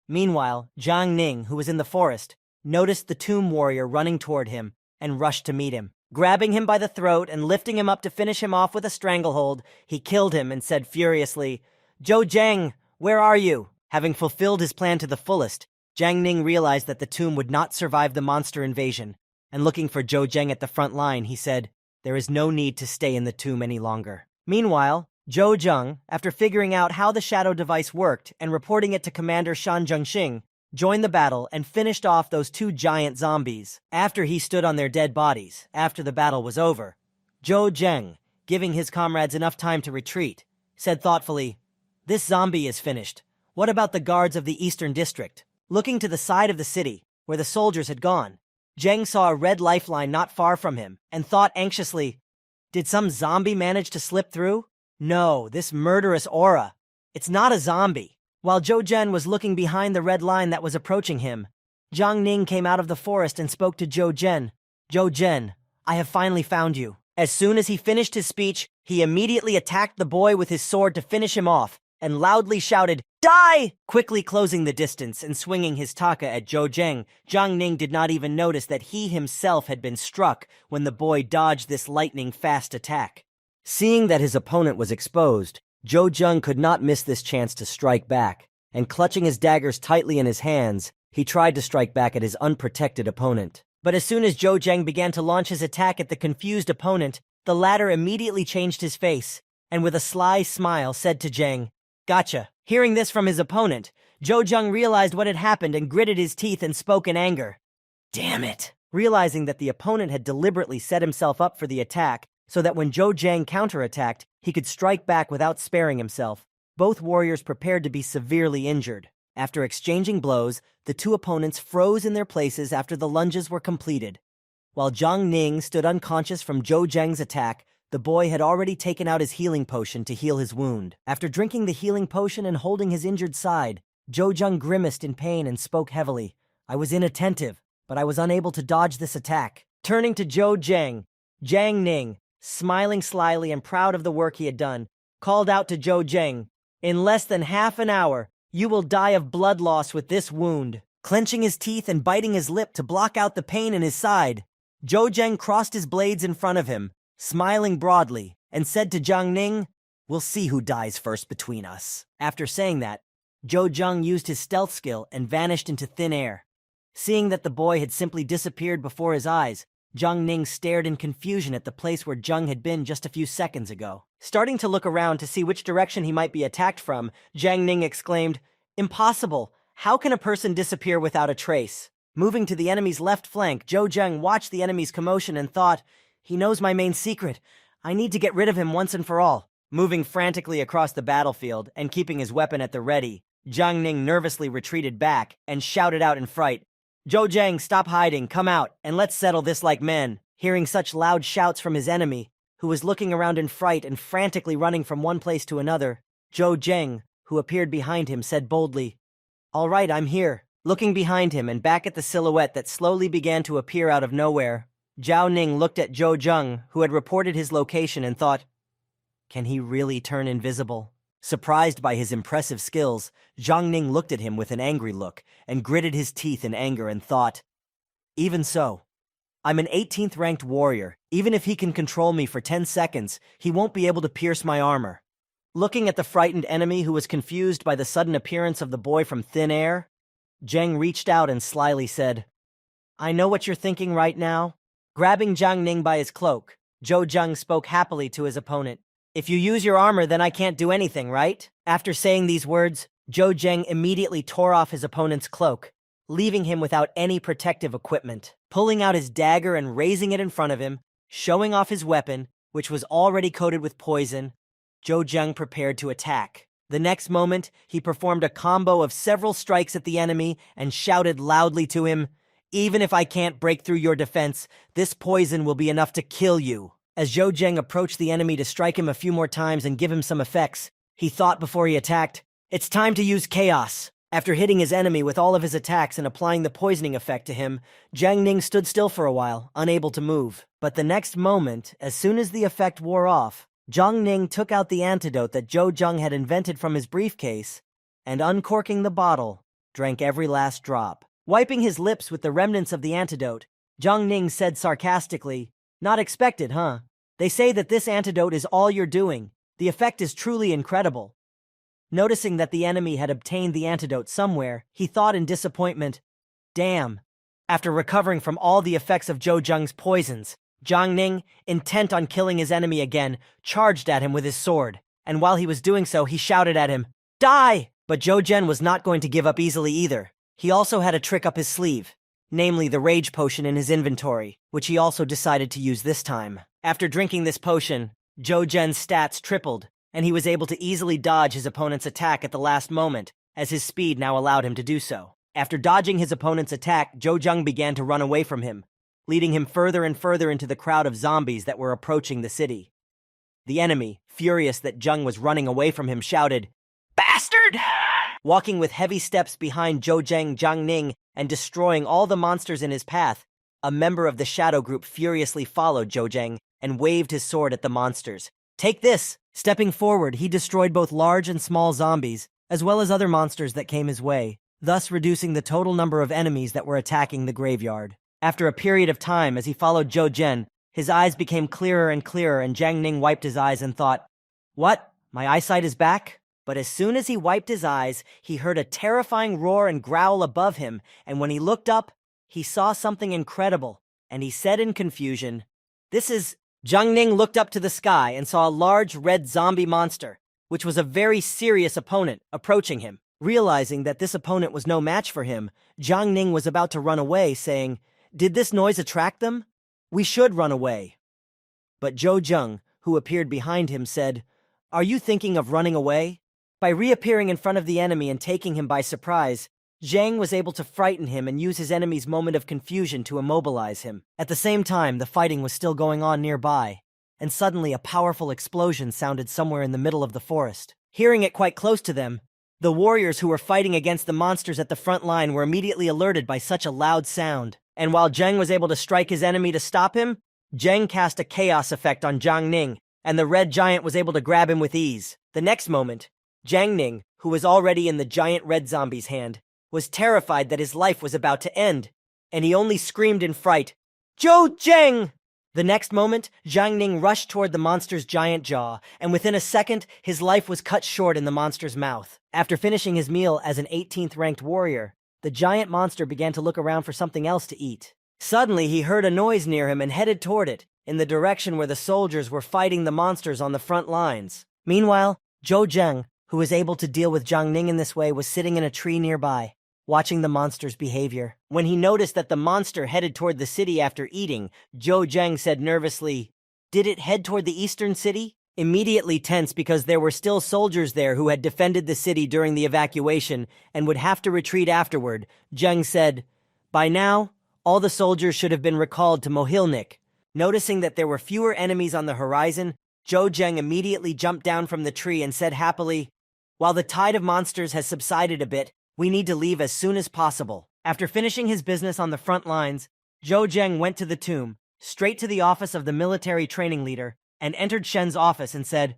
Meanwhile, Jiang Ning, who was in the forest, noticed the tomb warrior running toward him and rushed to meet him. Grabbing him by the throat and lifting him up to finish him off with a stranglehold, he killed him and said furiously, "Zhou Zheng, where are you?" Having fulfilled his plan to the fullest, Jiang Ning realized that the tomb would not survive the monster invasion, and looking for Zhou Zheng at the front line, he said, "There is no need to stay in the tomb any longer." Meanwhile, Zhou Zheng, after figuring out how the shadow device worked and reporting it to Commander Shan Zhengxing, joined the battle, and finished off those two giant zombies. After he stood on their dead bodies, after the battle was over, Zhou Zheng, giving his comrades enough time to retreat, said thoughtfully, "This zombie is finished. What about the guards of the Eastern District?" Looking to the side of the city, where the soldiers had gone, Zheng saw a red lifeline not far from him, and thought anxiously, "Did some zombie manage to slip through? No, this murderous aura. It's not a zombie." While Zhou Zhen was looking behind the red line that was approaching him, Jiang Ning came out of the forest and spoke to Zhou Zhen. "Zhou Zhen, I have finally found you." As soon as he finished his speech, he immediately attacked the boy with his sword to finish him off, and loudly shouted, "Die!" Quickly closing the distance and swinging his taka at Zhou Zheng, Jiang Ning did not even notice that he himself had been struck when the boy dodged this lightning-fast attack. Seeing that his opponent was exposed, Zhou Zheng could not miss this chance to strike back, and clutching his daggers tightly in his hands, he tried to strike back at his unprotected opponent. But as soon as Zhou Zheng began to launch his attack at the confused opponent, the latter immediately changed his face, and with a sly smile said to Zheng, "Gotcha." Hearing this from his opponent, Zhou Zheng realized what had happened and gritted his teeth and spoke in anger. "Damn it!" Realizing that the opponent had deliberately set himself up for the attack, so that when Zhou Zheng counterattacked, he could strike back without sparing himself, both warriors prepared to be severely injured. After exchanging blows, the two opponents froze in their places after the lunges were completed. While Jiang Ning stood unconscious from Zhou Zheng's attack, the boy had already taken out his healing potion to heal his wound. After drinking the healing potion and holding his injured side, Zhou Zheng grimaced in pain and spoke heavily. "I was inattentive, but I was unable to dodge this attack." Turning to Zhou Zheng, Jiang Ning, smiling slyly and proud of the work he had done, called out to Zhou Zheng, "In less than half an hour, you will die of blood loss with this wound." Clenching his teeth and biting his lip to block out the pain in his side, Zhou Zheng crossed his blades in front of him, smiling broadly, and said to Jiang Ning, "We'll see who dies first between us." After saying that, Zhou Zheng used his stealth skill and vanished into thin air. Seeing that the boy had simply disappeared before his eyes, Jiang Ning stared in confusion at the place where Zheng had been just a few seconds ago. Starting to look around to see which direction he might be attacked from, Jiang Ning exclaimed, "Impossible! How can a person disappear without a trace?" Moving to the enemy's left flank, Zhou Zheng watched the enemy's commotion and thought, "He knows my main secret. I need to get rid of him once and for all." Moving frantically across the battlefield and keeping his weapon at the ready, Jiang Ning nervously retreated back and shouted out in fright, "Zhou Zheng, stop hiding, come out, and let's settle this like men." Hearing such loud shouts from his enemy, who was looking around in fright and frantically running from one place to another, Zhou Zheng, who appeared behind him, said boldly, "All right, I'm here." Looking behind him and back at the silhouette that slowly began to appear out of nowhere, Jiao Ning looked at Zhou Zheng, who had reported his location, and thought, "Can he really turn invisible?" Surprised by his impressive skills, Jiang Ning looked at him with an angry look and gritted his teeth in anger and thought, "Even so, I'm an 18th ranked warrior. Even if he can control me for 10 seconds, he won't be able to pierce my armor." Looking at the frightened enemy who was confused by the sudden appearance of the boy from thin air, Zheng reached out and slyly said, "I know what you're thinking right now." Grabbing Jiang Ning by his cloak, Zhou Zheng spoke happily to his opponent. "If you use your armor, then I can't do anything, right?" After saying these words, Zhou Zheng immediately tore off his opponent's cloak, leaving him without any protective equipment. Pulling out his dagger and raising it in front of him, showing off his weapon, which was already coated with poison, Zhou Zheng prepared to attack. The next moment, he performed a combo of several strikes at the enemy and shouted loudly to him, "Even if I can't break through your defense, this poison will be enough to kill you." As Zhou Zheng approached the enemy to strike him a few more times and give him some effects, he thought before he attacked, "It's time to use chaos." After hitting his enemy with all of his attacks and applying the poisoning effect to him, Jiang Ning stood still for a while, unable to move. But the next moment, as soon as the effect wore off, Jiang Ning took out the antidote that Zhou Zheng had invented from his briefcase, and uncorking the bottle, drank every last drop. Wiping his lips with the remnants of the antidote, Jiang Ning said sarcastically, "Not expected, huh? They say that this antidote is all you're doing. The effect is truly incredible." Noticing that the enemy had obtained the antidote somewhere, he thought in disappointment, "Damn." After recovering from all the effects of Zhou Zheng's poisons, Jiang Ning, intent on killing his enemy again, charged at him with his sword, and while he was doing so, he shouted at him, "Die!" But Zhou Zhen was not going to give up easily either. He also had a trick up his sleeve, namely the rage potion in his inventory, which he also decided to use this time. After drinking this potion, Zhou Zhen's stats tripled, and he was able to easily dodge his opponent's attack at the last moment, as his speed now allowed him to do so. After dodging his opponent's attack, Zhou Zheng began to run away from him, leading him further and further into the crowd of zombies that were approaching the city. The enemy, furious that Zheng was running away from him, shouted, "Bastard!" Walking with heavy steps behind Zhou Zheng, Zhang Ning, and destroying all the monsters in his path, a member of the shadow group furiously followed Zhou Zheng and waved his sword at the monsters. "Take this!" Stepping forward, he destroyed both large and small zombies, as well as other monsters that came his way, thus reducing the total number of enemies that were attacking the graveyard. After a period of time, as he followed Zhou Zhen, his eyes became clearer and clearer, and Zhang Ning wiped his eyes and thought, "What? My eyesight is back?" But as soon as he wiped his eyes, he heard a terrifying roar and growl above him, and when he looked up, he saw something incredible, and he said in confusion, "This is..." Zhang Ning looked up to the sky and saw a large red zombie monster, which was a very serious opponent, approaching him. Realizing that this opponent was no match for him, Zhang Ning was about to run away, saying, "Did this noise attract them? We should run away." But Zhou Zheng, who appeared behind him, said, "Are you thinking of running away?" By reappearing in front of the enemy and taking him by surprise, Zhang was able to frighten him and use his enemy's moment of confusion to immobilize him. At the same time, the fighting was still going on nearby, and suddenly a powerful explosion sounded somewhere in the middle of the forest. Hearing it quite close to them, the warriors who were fighting against the monsters at the front line were immediately alerted by such a loud sound. And while Zheng was able to strike his enemy to stop him, Zheng cast a chaos effect on Zhang Ning, and the red giant was able to grab him with ease. The next moment, Zhang Ning, who was already in the giant red zombie's hand, was terrified that his life was about to end, and he only screamed in fright, "Zhou Zheng!" The next moment, Zhang Ning rushed toward the monster's giant jaw, and within a second, his life was cut short in the monster's mouth. After finishing his meal as an 18th ranked warrior, the giant monster began to look around for something else to eat. Suddenly, he heard a noise near him and headed toward it, in the direction where the soldiers were fighting the monsters on the front lines. Meanwhile, Zhou Zheng, who was able to deal with Zhang Ning in this way, was sitting in a tree nearby, watching the monster's behavior. When he noticed that the monster headed toward the city after eating, Zhou Zheng said nervously, "Did it head toward the eastern city?" Immediately tense because there were still soldiers there who had defended the city during the evacuation and would have to retreat afterward, Zheng said, "By now, all the soldiers should have been recalled to Mohilnik." Noticing that there were fewer enemies on the horizon, Zhou Zheng immediately jumped down from the tree and said happily, "While the tide of monsters has subsided a bit, we need to leave as soon as possible." After finishing his business on the front lines, Zhou Zheng went to the tomb, straight to the office of the military training leader, and entered Shen's office and said,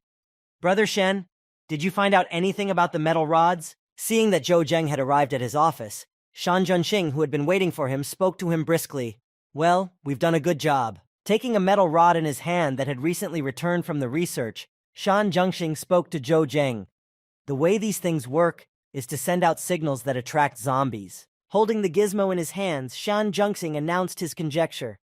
"Brother Shen, did you find out anything about the metal rods?" Seeing that Zhou Zheng had arrived at his office, Shan Junxing, who had been waiting for him, spoke to him briskly. "Well, we've done a good job." Taking a metal rod in his hand that had recently returned from the research, Shan Junxing spoke to Zhou Zheng. "The way these things work is to send out signals that attract zombies." Holding the gizmo in his hands, Shan Junxing announced his conjecture.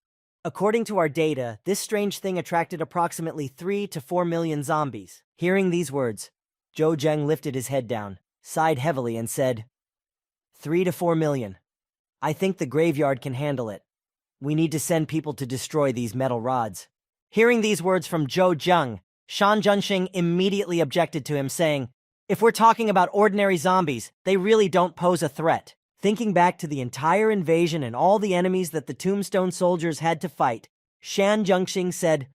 "According to our data, this strange thing attracted approximately 3 to 4 million zombies." Hearing these words, Zhou Zheng lifted his head down, sighed heavily, and said, 3 to 4 million. I think the graveyard can handle it. We need to send people to destroy these metal rods." Hearing these words from Zhou Zheng, Shan Junxing immediately objected to him, saying, "If we're talking about ordinary zombies, they really don't pose a threat." Thinking back to the entire invasion and all the enemies that the Tombstone soldiers had to fight, Shan Junxing said,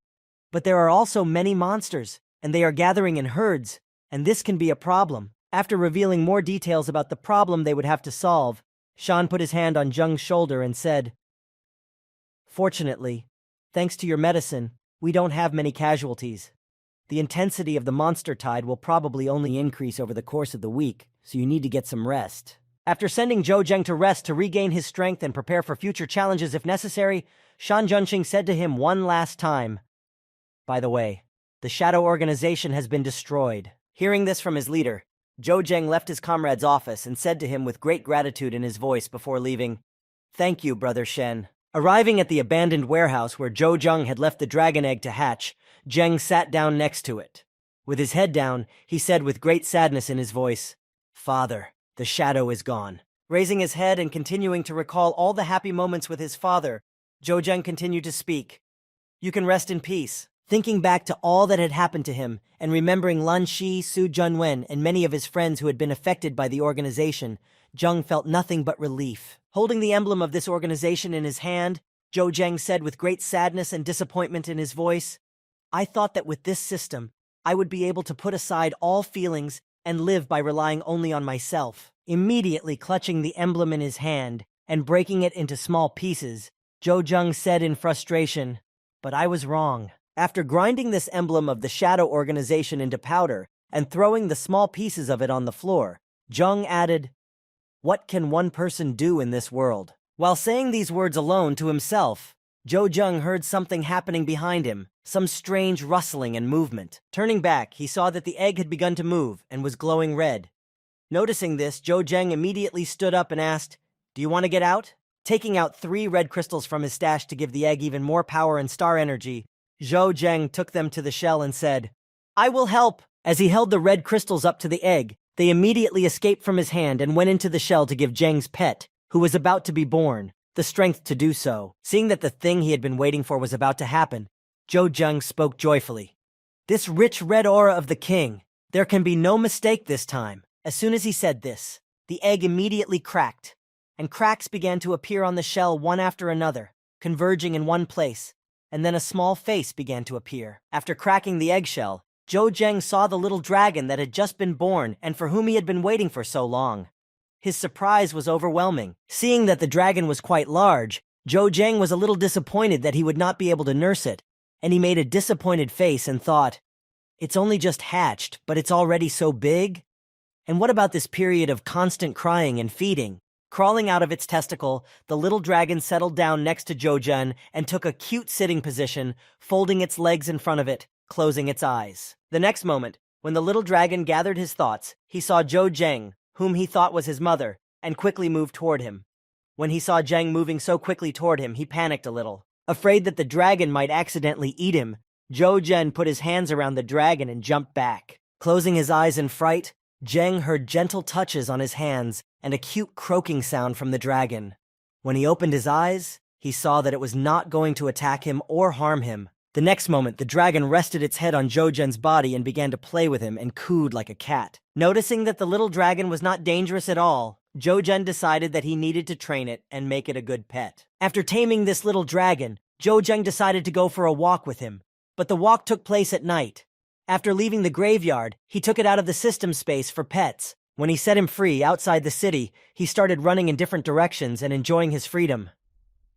"But there are also many monsters, and they are gathering in herds, and this can be a problem." After revealing more details about the problem they would have to solve, Shan put his hand on Zheng's shoulder and said, "Fortunately, thanks to your medicine, we don't have many casualties. The intensity of the monster tide will probably only increase over the course of the week, so you need to get some rest." After sending Zhou Zheng to rest to regain his strength and prepare for future challenges if necessary, Shan Junxing said to him one last time, "By the way, the Shadow Organization has been destroyed." Hearing this from his leader, Zhou Zheng left his comrade's office and said to him with great gratitude in his voice before leaving, "Thank you, Brother Shen." Arriving at the abandoned warehouse where Zhou Zheng had left the dragon egg to hatch, Zheng sat down next to it. With his head down, he said with great sadness in his voice, "Father, the shadow is gone. Raising his head and continuing to recall all the happy moments with his father, Zhou continued to speak. You can rest in peace. Thinking back to all that had happened to him, and remembering Lan Shi, Su Junwen, and many of his friends who had been affected by the organization, Zheng felt nothing but relief. Holding the emblem of this organization in his hand, Zhou said with great sadness and disappointment in his voice, I thought that with this system, I would be able to put aside all feelings and live by relying only on myself. Immediately clutching the emblem in his hand and breaking it into small pieces, Zhou said in frustration, but I was wrong. After grinding this emblem of the Shadow Organization into powder and throwing the small pieces of it on the floor, Zheng added, what can one person do in this world? While saying these words alone to himself, Zhou heard something happening behind him, some strange rustling and movement. Turning back, he saw that the egg had begun to move and was glowing red. Noticing this, Zhou immediately stood up and asked, do you want to get out? Taking out 3 red crystals from his stash to give the egg even more power and star energy, Zhou took them to the shell and said, I will help. As he held the red crystals up to the egg, they immediately escaped from his hand and went into the shell to give Zheng's pet, who was about to be born, the strength to do so. Seeing that the thing he had been waiting for was about to happen, Zhou spoke joyfully. This rich red aura of the king, there can be no mistake this time. As soon as he said this, the egg immediately cracked, and cracks began to appear on the shell one after another, converging in one place, and then a small face began to appear. After cracking the eggshell, Zhou saw the little dragon that had just been born and for whom he had been waiting for so long. His surprise was overwhelming. Seeing that the dragon was quite large, Zhou was a little disappointed that he would not be able to nurse it, and he made a disappointed face and thought, it's only just hatched, but it's already so big? And what about this period of constant crying and feeding? Crawling out of its testicle, the little dragon settled down next to Zhou and took a cute sitting position, folding its legs in front of it, closing its eyes. The next moment, when the little dragon gathered his thoughts, he saw Zhou whom he thought was his mother, and quickly moved toward him. When he saw Zheng moving so quickly toward him, he panicked a little. Afraid that the dragon might accidentally eat him, Zhou put his hands around the dragon and jumped back. Closing his eyes in fright, Zheng heard gentle touches on his hands and a cute croaking sound from the dragon. When he opened his eyes, he saw that it was not going to attack him or harm him. The next moment, the dragon rested its head on Zhou body and began to play with him and cooed like a cat. Noticing that the little dragon was not dangerous at all, Zhou decided that he needed to train it and make it a good pet. After taming this little dragon, Zhou decided to go for a walk with him, but the walk took place at night. After leaving the graveyard, he took it out of the system space for pets. When he set him free outside the city, he started running in different directions and enjoying his freedom.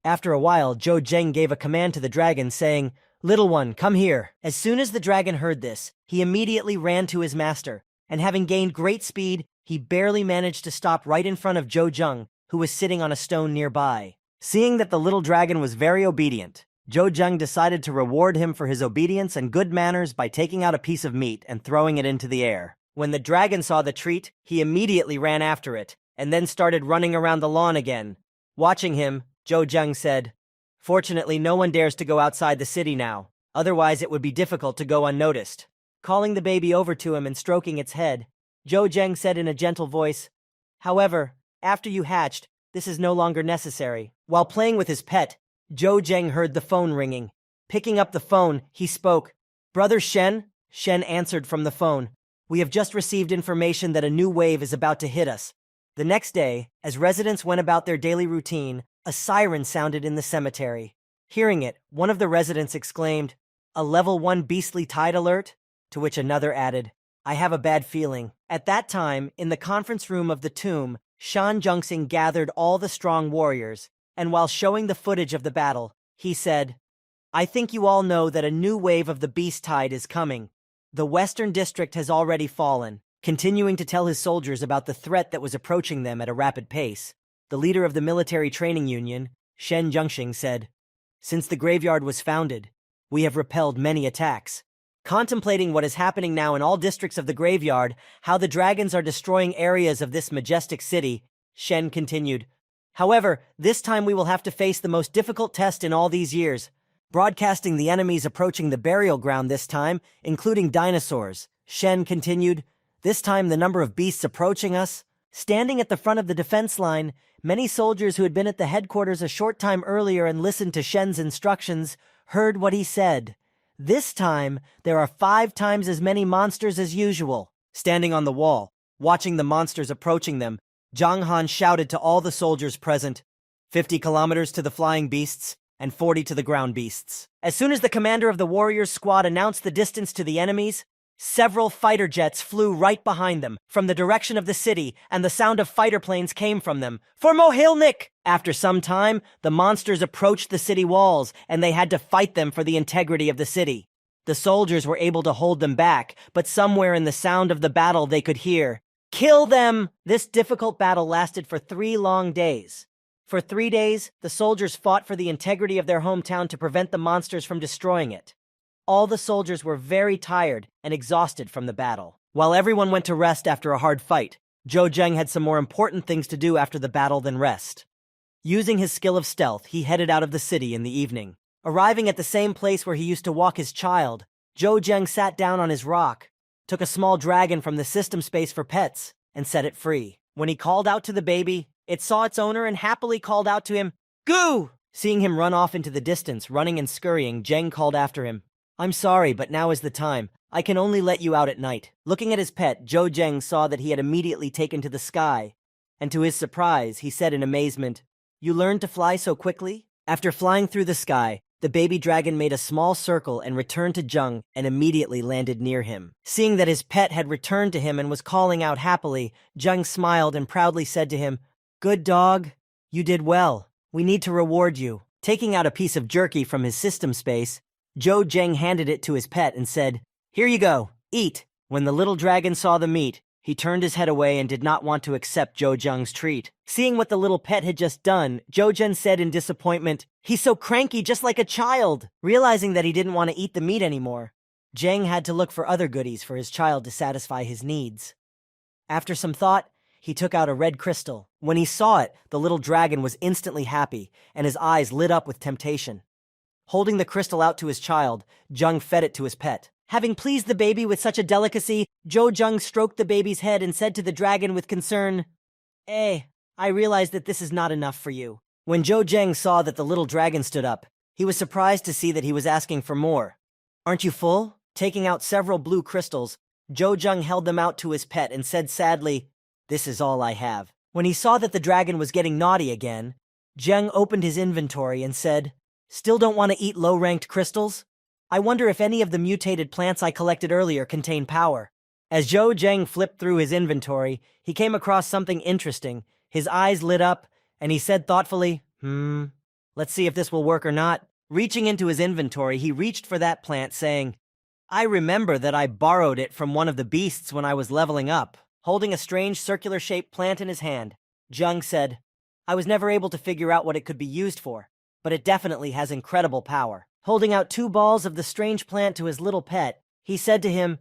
After a while, Zhou gave a command to the dragon saying, Little one, come here. As soon as the dragon heard this, he immediately ran to his master, and having gained great speed, he barely managed to stop right in front of Zhou, who was sitting on a stone nearby. Seeing that the little dragon was very obedient, Zhou decided to reward him for his obedience and good manners by taking out a piece of meat and throwing it into the air. When the dragon saw the treat, he immediately ran after it, and then started running around the lawn again. Watching him, Zhou said, Fortunately, no one dares to go outside the city now, otherwise it would be difficult to go unnoticed. Calling the baby over to him and stroking its head, Zhou said in a gentle voice, However, after you hatched, this is no longer necessary. While playing with his pet, Zhou heard the phone ringing. Picking up the phone, he spoke. Brother Shen? Shen answered from the phone. We have just received information that a new wave is about to hit us. The next day, as residents went about their daily routine, a siren sounded in the cemetery. Hearing it, one of the residents exclaimed, A level 1 beastly tide alert? To which another added, I have a bad feeling. At that time, in the conference room of the tomb, Shan Zhongxing gathered all the strong warriors, and while showing the footage of the battle, he said, I think you all know that a new wave of the beast tide is coming. The Western District has already fallen. Continuing to tell his soldiers about the threat that was approaching them at a rapid pace, the leader of the military training union, Shen Zhongxing, said, Since the graveyard was founded, we have repelled many attacks. Contemplating what is happening now in all districts of the graveyard, how the dragons are destroying areas of this majestic city, Shen continued, However, this time we will have to face the most difficult test in all these years, broadcasting the enemies approaching the burial ground this time, including dinosaurs. Shen continued, This time the number of beasts approaching us Standing at the front of the defense line, many soldiers who had been at the headquarters a short time earlier and listened to Shen's instructions heard what he said. This time, there are 5 times as many monsters as usual. Standing on the wall, watching the monsters approaching them, Zhang Han shouted to all the soldiers present, 50 kilometers to the flying beasts and 40 to the ground beasts. As soon as the commander of the warriors' squad announced the distance to the enemies, several fighter jets flew right behind them, from the direction of the city, and the sound of fighter planes came from them. For Mohilnik! After some time, the monsters approached the city walls, and they had to fight them for the integrity of the city. The soldiers were able to hold them back, but somewhere in the sound of the battle they could hear, "Kill them!" This difficult battle lasted for 3 long days. For 3 days, the soldiers fought for the integrity of their hometown to prevent the monsters from destroying it. All the soldiers were very tired and exhausted from the battle. While everyone went to rest after a hard fight, Zhou Zheng had some more important things to do after the battle than rest. Using his skill of stealth, he headed out of the city in the evening. Arriving at the same place where he used to walk his child, Zhou Zheng sat down on his rock, took a small dragon from the system space for pets, and set it free. When he called out to the baby, it saw its owner and happily called out to him, "Goo!" Seeing him run off into the distance, running and scurrying, Zheng called after him, "I'm sorry, but now is the time. I can only let you out at night." Looking at his pet, Zhou Zheng saw that he had immediately taken to the sky, and to his surprise, he said in amazement, "You learned to fly so quickly?" After flying through the sky, the baby dragon made a small circle and returned to Zheng and immediately landed near him. Seeing that his pet had returned to him and was calling out happily, Zheng smiled and proudly said to him, "Good dog. You did well. We need to reward you." Taking out a piece of jerky from his system space, Zhou Zheng handed it to his pet and said, "Here you go. Eat." When the little dragon saw the meat, he turned his head away and did not want to accept Zhou Zheng's treat. Seeing what the little pet had just done, Zhou Zheng said in disappointment, "He's so cranky, just like a child." Realizing that he didn't want to eat the meat anymore, Zheng had to look for other goodies for his child to satisfy his needs. After some thought, he took out a red crystal. When he saw it, the little dragon was instantly happy, and his eyes lit up with temptation. Holding the crystal out to his child, Zheng fed it to his pet. Having pleased the baby with such a delicacy, Zhou Zheng stroked the baby's head and said to the dragon with concern, I realize that this is not enough for you." When Zhou Zheng saw that the little dragon stood up, he was surprised to see that he was asking for more. "Aren't you full?" Taking out several blue crystals, Zhou Zheng held them out to his pet and said sadly, "This is all I have." When he saw that the dragon was getting naughty again, Zheng opened his inventory and said, "Still don't want to eat low-ranked crystals? I wonder if any of the mutated plants I collected earlier contain power." As Zhou Zheng flipped through his inventory, he came across something interesting. His eyes lit up, and he said thoughtfully, let's see if this will work or not." Reaching into his inventory, he reached for that plant, saying, "I remember that I borrowed it from one of the beasts when I was leveling up." Holding a strange circular-shaped plant in his hand, Zheng said, "I was never able to figure out what it could be used for, but it definitely has incredible power." Holding out 2 balls of the strange plant to his little pet, he said to him,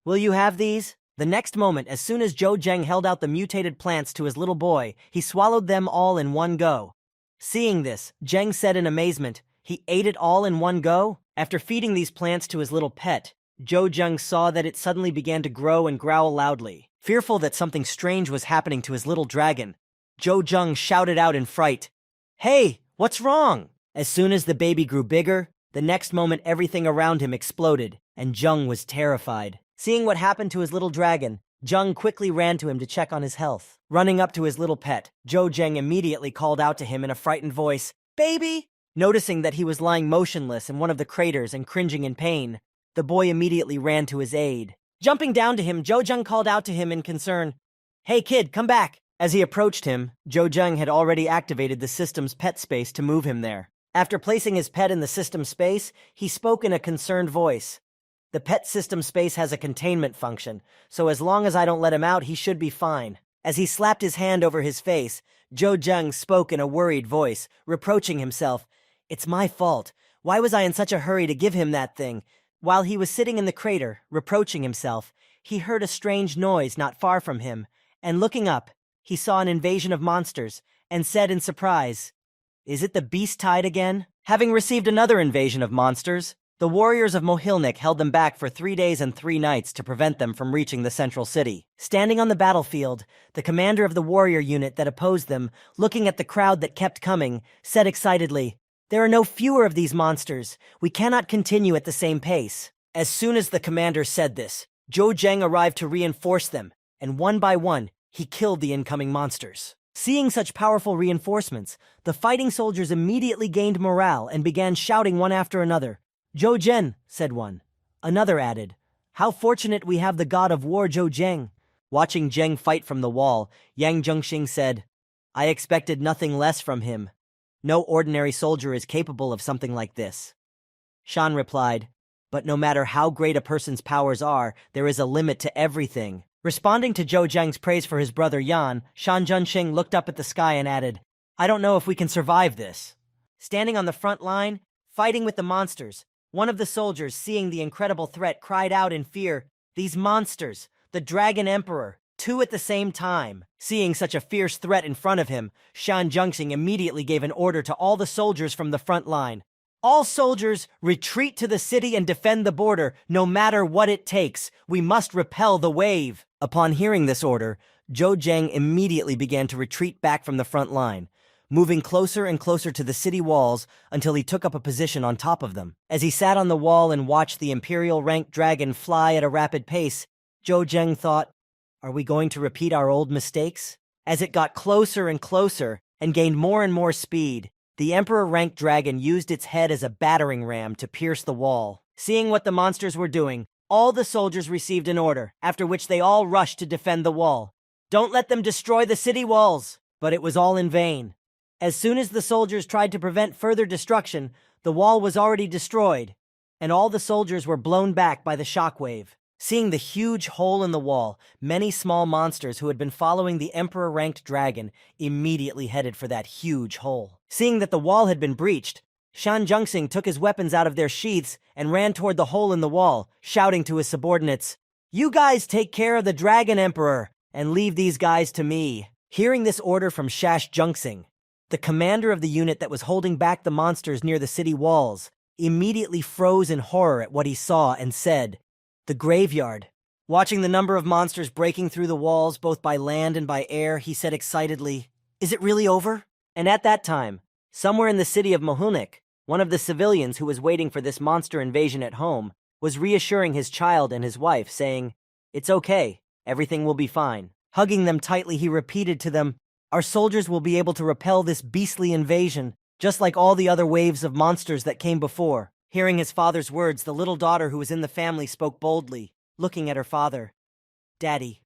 "Will you have these?" The next moment, as soon as Zhou Zheng held out the mutated plants to his little boy, he swallowed them all in one go. Seeing this, Zheng said in amazement, "He ate it all in one go?" After feeding these plants to his little pet, Zhou Zheng saw that it suddenly began to grow and growl loudly. Fearful that something strange was happening to his little dragon, Zhou Zheng shouted out in fright, "Hey, what's wrong?" As soon as the baby grew bigger, the next moment everything around him exploded, and Zheng was terrified. Seeing what happened to his little dragon, Zheng quickly ran to him to check on his health. Running up to his little pet, Zhou Zheng immediately called out to him in a frightened voice, "Baby!" Noticing that he was lying motionless in one of the craters and cringing in pain, the boy immediately ran to his aid. Jumping down to him, Zhou Zheng called out to him in concern, "Hey kid, come back!" As he approached him, Zhou Zheng had already activated the system's pet space to move him there. After placing his pet in the system space, he spoke in a concerned voice. "The pet system space has a containment function, so as long as I don't let him out, he should be fine." As he slapped his hand over his face, Zhou Zheng spoke in a worried voice, reproaching himself. "It's my fault. Why was I in such a hurry to give him that thing?" While he was sitting in the crater, reproaching himself, he heard a strange noise not far from him, and looking up, he saw an invasion of monsters, and said in surprise, "Is it the beast tide again?" Having received another invasion of monsters, The warriors of Mohilnik held them back for 3 days and 3 nights to prevent them from reaching the central city. Standing on the battlefield, the commander of the warrior unit that opposed them, looking at the crowd that kept coming, said excitedly, "There are no fewer of these monsters. We cannot continue at the same pace." As soon as the commander said this, Zhou Zheng arrived to reinforce them, and one by one, he killed the incoming monsters. Seeing such powerful reinforcements, the fighting soldiers immediately gained morale and began shouting one after another. "Zhou Zhen," said one. Another added, "How fortunate we have the god of war Zhou Zheng." Watching Zheng fight from the wall, Yang Zhengxing said, "I expected nothing less from him. No ordinary soldier is capable of something like this." Shan replied, "But no matter how great a person's powers are, there is a limit to everything." Responding to Zhou Zheng's praise for his brother Yan, Shan Zhengxing looked up at the sky and added, "I don't know if we can survive this." Standing on the front line, fighting with the monsters, one of the soldiers, seeing the incredible threat, cried out in fear, "These monsters, the Dragon Emperor, 2 at the same time." Seeing such a fierce threat in front of him, Shan Zhengxing immediately gave an order to all the soldiers from the front line. "All soldiers, retreat to the city and defend the border, no matter what it takes. We must repel the wave." Upon hearing this order, Zhou Zheng immediately began to retreat back from the front line, moving closer and closer to the city walls until he took up a position on top of them. As he sat on the wall and watched the Imperial-ranked dragon fly at a rapid pace, Zhou Zheng thought, "Are we going to repeat our old mistakes?" As it got closer and closer and gained more and more speed, the Emperor-ranked dragon used its head as a battering ram to pierce the wall. Seeing what the monsters were doing, all the soldiers received an order, after which they all rushed to defend the wall. "Don't let them destroy the city walls!" But it was all in vain. As soon as the soldiers tried to prevent further destruction, the wall was already destroyed, and all the soldiers were blown back by the shockwave. Seeing the huge hole in the wall, many small monsters who had been following the Emperor-ranked dragon immediately headed for that huge hole. Seeing that the wall had been breached, Shan Zhengxing took his weapons out of their sheaths and ran toward the hole in the wall, shouting to his subordinates, "You guys take care of the Dragon Emperor, and leave these guys to me." Hearing this order from Shash Zhengxing, the commander of the unit that was holding back the monsters near the city walls immediately froze in horror at what he saw and said, "The graveyard." Watching the number of monsters breaking through the walls both by land and by air, he said excitedly, "Is it really over?" And at that time, somewhere in the city of Mohilnik, one of the civilians who was waiting for this monster invasion at home was reassuring his child and his wife, saying, "It's okay, everything will be fine." Hugging them tightly, he repeated to them, "Our soldiers will be able to repel this beastly invasion, just like all the other waves of monsters that came before." Hearing his father's words, the little daughter who was in the family spoke boldly, looking at her father. "Daddy,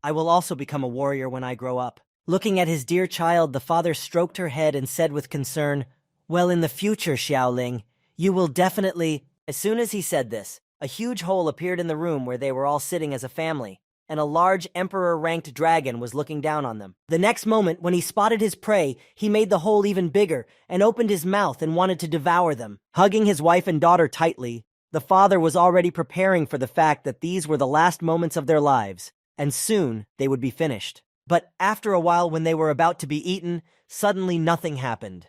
I will also become a warrior when I grow up." Looking at his dear child, the father stroked her head and said with concern, "Well, in the future, Xiaoling, you will definitely—" As soon as he said this, a huge hole appeared in the room where they were all sitting as a family, and a large Emperor-ranked dragon was looking down on them. The next moment, when he spotted his prey, he made the hole even bigger and opened his mouth and wanted to devour them. Hugging his wife and daughter tightly, the father was already preparing for the fact that these were the last moments of their lives, and soon they would be finished. But after a while, when they were about to be eaten, suddenly nothing happened.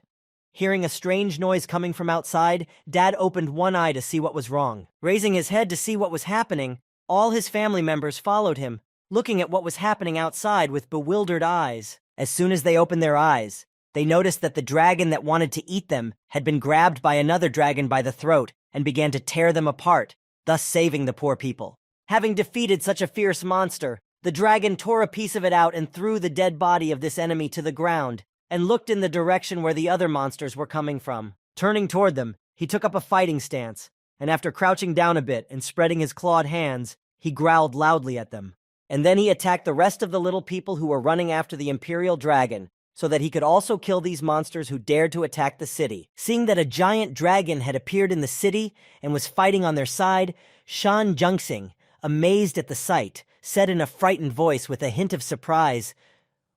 Hearing a strange noise coming from outside, Dad opened one eye to see what was wrong. Raising his head to see what was happening, all his family members followed him, looking at what was happening outside with bewildered eyes. As soon as they opened their eyes, they noticed that the dragon that wanted to eat them had been grabbed by another dragon by the throat and began to tear them apart, thus saving the poor people. Having defeated such a fierce monster, the dragon tore a piece of it out and threw the dead body of this enemy to the ground, and looked in the direction where the other monsters were coming from. Turning toward them, he took up a fighting stance, and after crouching down a bit and spreading his clawed hands, he growled loudly at them. And then he attacked the rest of the little people who were running after the Imperial Dragon, so that he could also kill these monsters who dared to attack the city. Seeing that a giant dragon had appeared in the city and was fighting on their side, Shan Zhengxing, amazed at the sight, said in a frightened voice with a hint of surprise,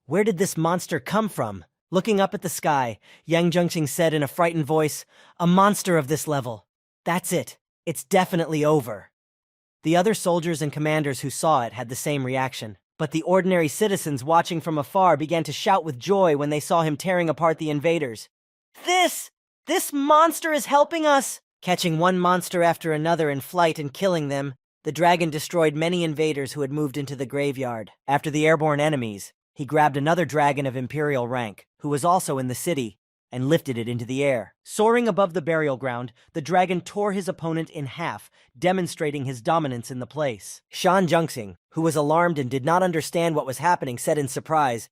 "Where did this monster come from?" Looking up at the sky, Yang Zhengxing said in a frightened voice, "A monster of this level. That's it. It's definitely over." The other soldiers and commanders who saw it had the same reaction, but the ordinary citizens watching from afar began to shout with joy when they saw him tearing apart the invaders. This monster is helping us! Catching one monster after another in flight and killing them, the dragon destroyed many invaders who had moved into the graveyard. After the airborne enemies, he grabbed another dragon of imperial rank, who was also in the city, and lifted it into the air. Soaring above the burial ground, the dragon tore his opponent in half, demonstrating his dominance in the place. Shan Junxing, who was alarmed and did not understand what was happening, said in surprise,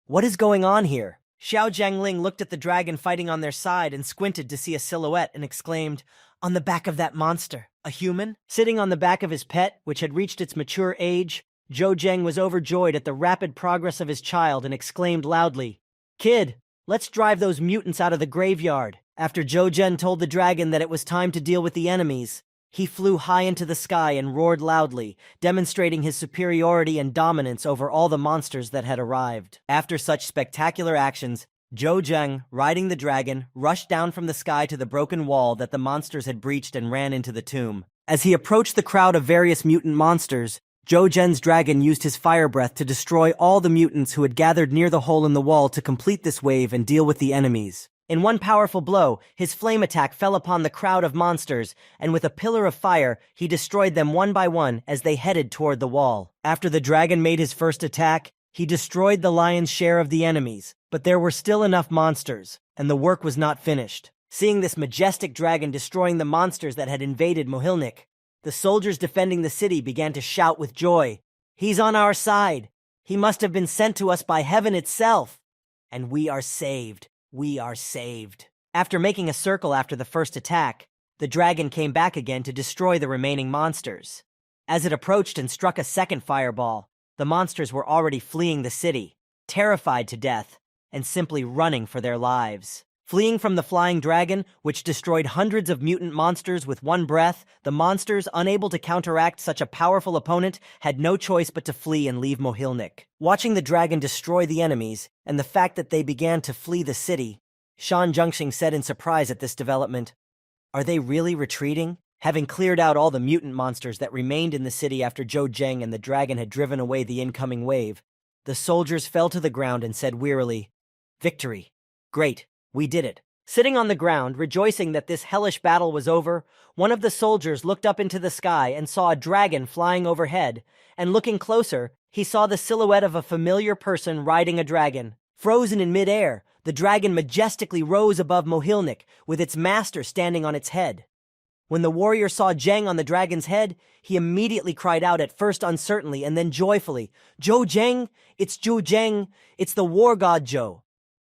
What is going on here?" Xiao Jiangling looked at the dragon fighting on their side and squinted to see a silhouette and exclaimed, "On the back of that monster, a human?" Sitting on the back of his pet, which had reached its mature age, Zhou Zheng was overjoyed at the rapid progress of his child and exclaimed loudly, "Kid, let's drive those mutants out of the graveyard." After Zhou Zhen told the dragon that it was time to deal with the enemies, he flew high into the sky and roared loudly, demonstrating his superiority and dominance over all the monsters that had arrived. After such spectacular actions, Zhou Zheng, riding the dragon, rushed down from the sky to the broken wall that the monsters had breached and ran into the tomb. As he approached the crowd of various mutant monsters, Zhou Zhen's dragon used his fire breath to destroy all the mutants who had gathered near the hole in the wall to complete this wave and deal with the enemies. In one powerful blow, his flame attack fell upon the crowd of monsters, and with a pillar of fire, he destroyed them one by one as they headed toward the wall. After the dragon made his first attack, he destroyed the lion's share of the enemies, but there were still enough monsters, and the work was not finished. Seeing this majestic dragon destroying the monsters that had invaded Mohilnik, the soldiers defending the city began to shout with joy, "He's on our side! He must have been sent to us by heaven itself! And we are saved! We are saved!" After making a circle after the first attack, the dragon came back again to destroy the remaining monsters. As it approached and struck a second fireball, the monsters were already fleeing the city, terrified to death, and simply running for their lives. Fleeing from the flying dragon, which destroyed hundreds of mutant monsters with one breath, the monsters, unable to counteract such a powerful opponent, had no choice but to flee and leave Mohilnik. Watching the dragon destroy the enemies, and the fact that they began to flee the city, Shan Junxing said in surprise at this development, "Are they really retreating?" Having cleared out all the mutant monsters that remained in the city after Zhou Zheng and the dragon had driven away the incoming wave, the soldiers fell to the ground and said wearily, "Victory! Great! We did it." Sitting on the ground, rejoicing that this hellish battle was over, one of the soldiers looked up into the sky and saw a dragon flying overhead, and looking closer, he saw the silhouette of a familiar person riding a dragon. Frozen in midair, the dragon majestically rose above Mohilnik, with its master standing on its head. When the warrior saw Zheng on the dragon's head, he immediately cried out, at first uncertainly and then joyfully, "Zhou Zheng! It's Zhou Zheng! It's the war god Zhou!"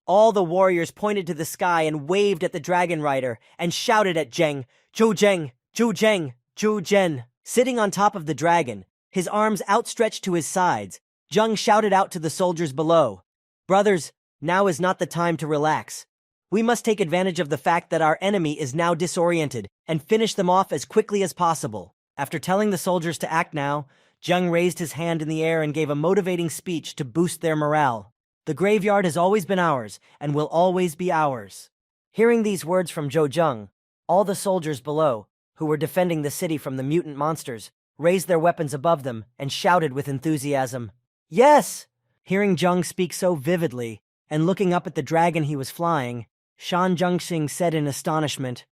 All the warriors pointed to the sky and waved at the dragon rider and shouted at Zheng, "Zhou Zheng! Zhou Zheng! Zhou Zhen!" Sitting on top of the dragon, his arms outstretched to his sides, Zheng shouted out to the soldiers below, "Brothers, now is not the time to relax. We must take advantage of the fact that our enemy is now disoriented and finish them off as quickly as possible." After telling the soldiers to act now, Zheng raised his hand in the air and gave a motivating speech to boost their morale. "The graveyard has always been ours and will always be ours." Hearing these words from Zhou Zheng, all the soldiers below, who were defending the city from the mutant monsters, raised their weapons above them and shouted with enthusiasm, "Yes!" Hearing Zheng speak so vividly, and looking up at the dragon he was flying, Shan Junxing said in astonishment,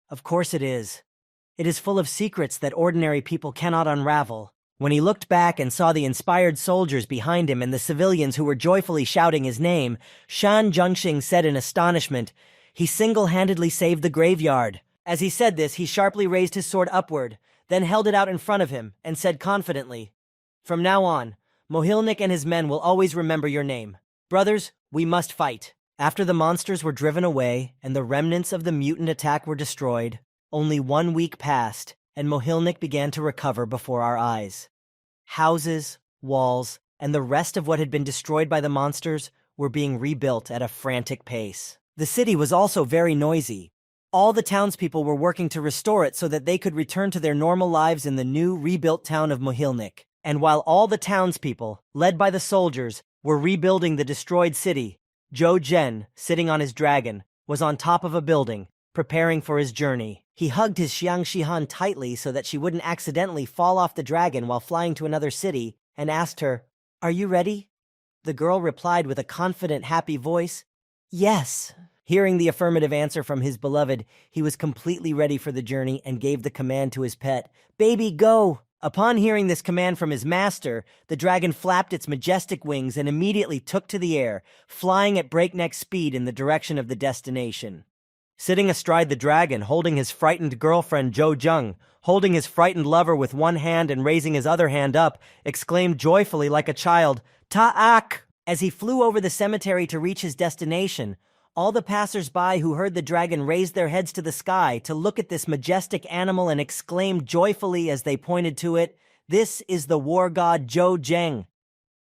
"Of course it is. It is full of secrets that ordinary people cannot unravel." When he looked back and saw the inspired soldiers behind him and the civilians who were joyfully shouting his name, Shan Junxing said in astonishment, "He single-handedly saved the graveyard." As he said this, he sharply raised his sword upward, then held it out in front of him, and said confidently, "From now on, Mohilnik and his men will always remember your name. Brothers, we must fight." After the monsters were driven away and the remnants of the mutant attack were destroyed, only 1 week passed, and Mohilnik began to recover before our eyes. Houses, walls, and the rest of what had been destroyed by the monsters were being rebuilt at a frantic pace. The city was also very noisy. All the townspeople were working to restore it so that they could return to their normal lives in the new, rebuilt town of Mohilnik. And while all the townspeople, led by the soldiers, were rebuilding the destroyed city, Zhou Zhen, sitting on his dragon, was on top of a building, preparing for his journey. He hugged his Xiang Shihan tightly so that she wouldn't accidentally fall off the dragon while flying to another city, and asked her, "Are you ready?" The girl replied with a confident, happy voice, "Yes." Hearing the affirmative answer from his beloved, he was completely ready for the journey and gave the command to his pet, "Baby, go!" Upon hearing this command from his master, the dragon flapped its majestic wings and immediately took to the air, flying at breakneck speed in the direction of the destination. Sitting astride the dragon, holding his frightened girlfriend Jo Jung, holding his frightened lover with one hand and raising his other hand up, exclaimed joyfully like a child, "Ta'ak!" As he flew over the cemetery to reach his destination, all the passers-by who heard the dragon raised their heads to the sky to look at this majestic animal and exclaimed joyfully as they pointed to it, "This is the war god Jo Jeng."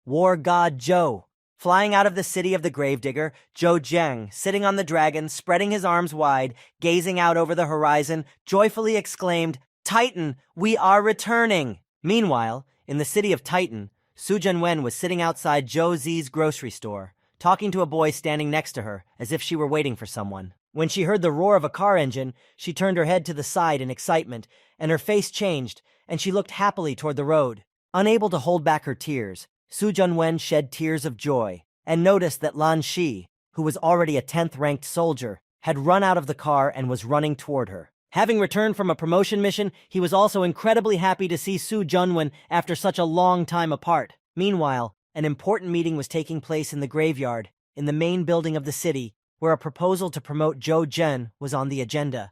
War god Jo. Flying out of the city of the gravedigger, Jo Jeng, sitting on the dragon, spreading his arms wide, gazing out over the horizon, joyfully exclaimed, "Titan, we are returning!" Meanwhile, in the city of Titan, Su Junwen was sitting outside Zhou Zi's grocery store, talking to a boy standing next to her, as if she were waiting for someone. When she heard the roar of a car engine, she turned her head to the side in excitement, and her face changed, and she looked happily toward the road. Unable to hold back her tears, Su Junwen shed tears of joy, and noticed that Lan Shi, who was already a 10th-ranked soldier, had run out of the car and was running toward her. Having returned from a promotion mission, he was also incredibly happy to see Su Junwen after such a long time apart. Meanwhile, an important meeting was taking place in the graveyard, in the main building of the city, where a proposal to promote Zhou Zhen was on the agenda.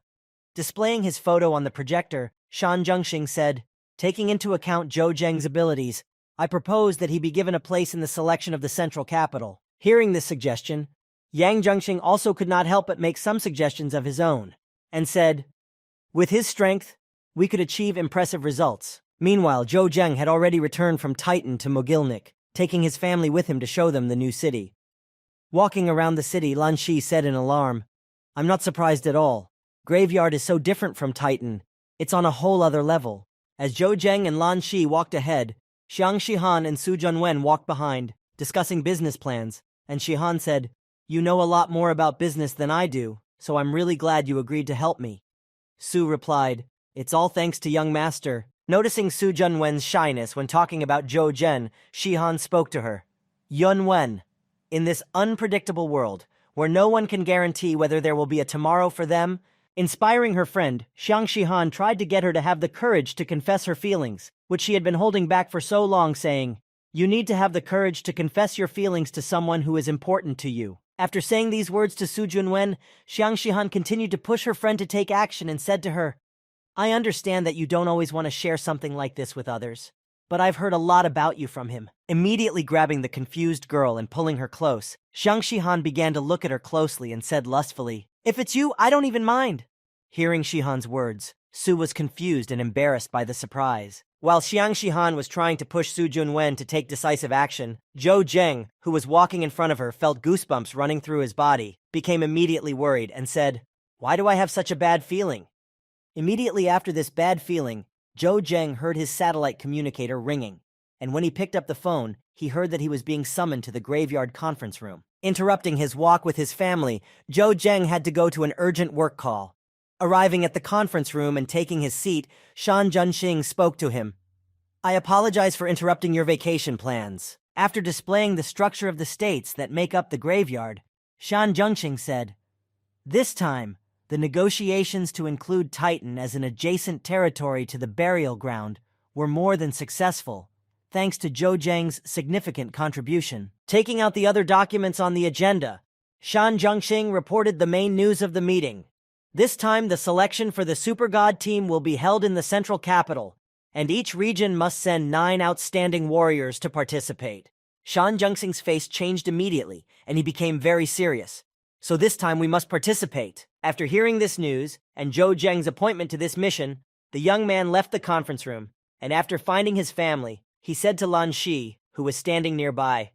Displaying his photo on the projector, Shan Zhengxing said, "Taking into account Zhou Zheng's abilities, I propose that he be given a place in the selection of the central capital." Hearing this suggestion, Yang Zhengxing also could not help but make some suggestions of his own, and said, "With his strength, we could achieve impressive results." Meanwhile, Zhou Zheng had already returned from Titan to Mogilnik, taking his family with him to show them the new city. Walking around the city, Lan Shi said in alarm, "I'm not surprised at all. Graveyard is so different from Titan. It's on a whole other level." As Zhou Zheng and Lan Shi walked ahead, Xiang Shihan and Su Junwen walked behind, discussing business plans, and Shihan said, "You know a lot more about business than I do, so I'm really glad you agreed to help me." Su replied, "It's all thanks to young master." Noticing Su Junwen's shyness when talking about Zhou Zhen, Shihan spoke to her. "Yunwen, in this unpredictable world, where no one can guarantee whether there will be a tomorrow for them," inspiring her friend, Xiang Shihan tried to get her to have the courage to confess her feelings, which she had been holding back for so long, saying, "You need to have the courage to confess your feelings to someone who is important to you." After saying these words to Su Junwen, Xiang Shihan continued to push her friend to take action and said to her, "I understand that you don't always want to share something like this with others, but I've heard a lot about you from him." Immediately grabbing the confused girl and pulling her close, Xiang Shihan began to look at her closely and said lustfully, "If it's you, I don't even mind." Hearing Shihan's words, Su was confused and embarrassed by the surprise. While Xiang Shihan was trying to push Su Junwen to take decisive action, Zhou Zheng, who was walking in front of her, felt goosebumps running through his body, became immediately worried, and said, "Why do I have such a bad feeling?" Immediately after this bad feeling, Zhou Zheng heard his satellite communicator ringing, and when he picked up the phone, he heard that he was being summoned to the graveyard conference room. Interrupting his walk with his family, Zhou Zheng had to go to an urgent work call. Arriving at the conference room and taking his seat, Shan Zhengxing spoke to him. "I apologize for interrupting your vacation plans." After displaying the structure of the states that make up the graveyard, Shan Zhengxing said, "This time, the negotiations to include Titan as an adjacent territory to the burial ground were more than successful, thanks to Zhou Zheng's significant contribution." Taking out the other documents on the agenda, Shan Zhengxing reported the main news of the meeting. This time, the selection for the Super God team will be held in the central capital, and each region must send 9 outstanding warriors to participate. Shan Zhengxing's face changed immediately, and he became very serious. "So this time we must participate." After hearing this news, and Zhou Zheng's appointment to this mission, the young man left the conference room, and after finding his family, he said to Lan Shi, who was standing nearby,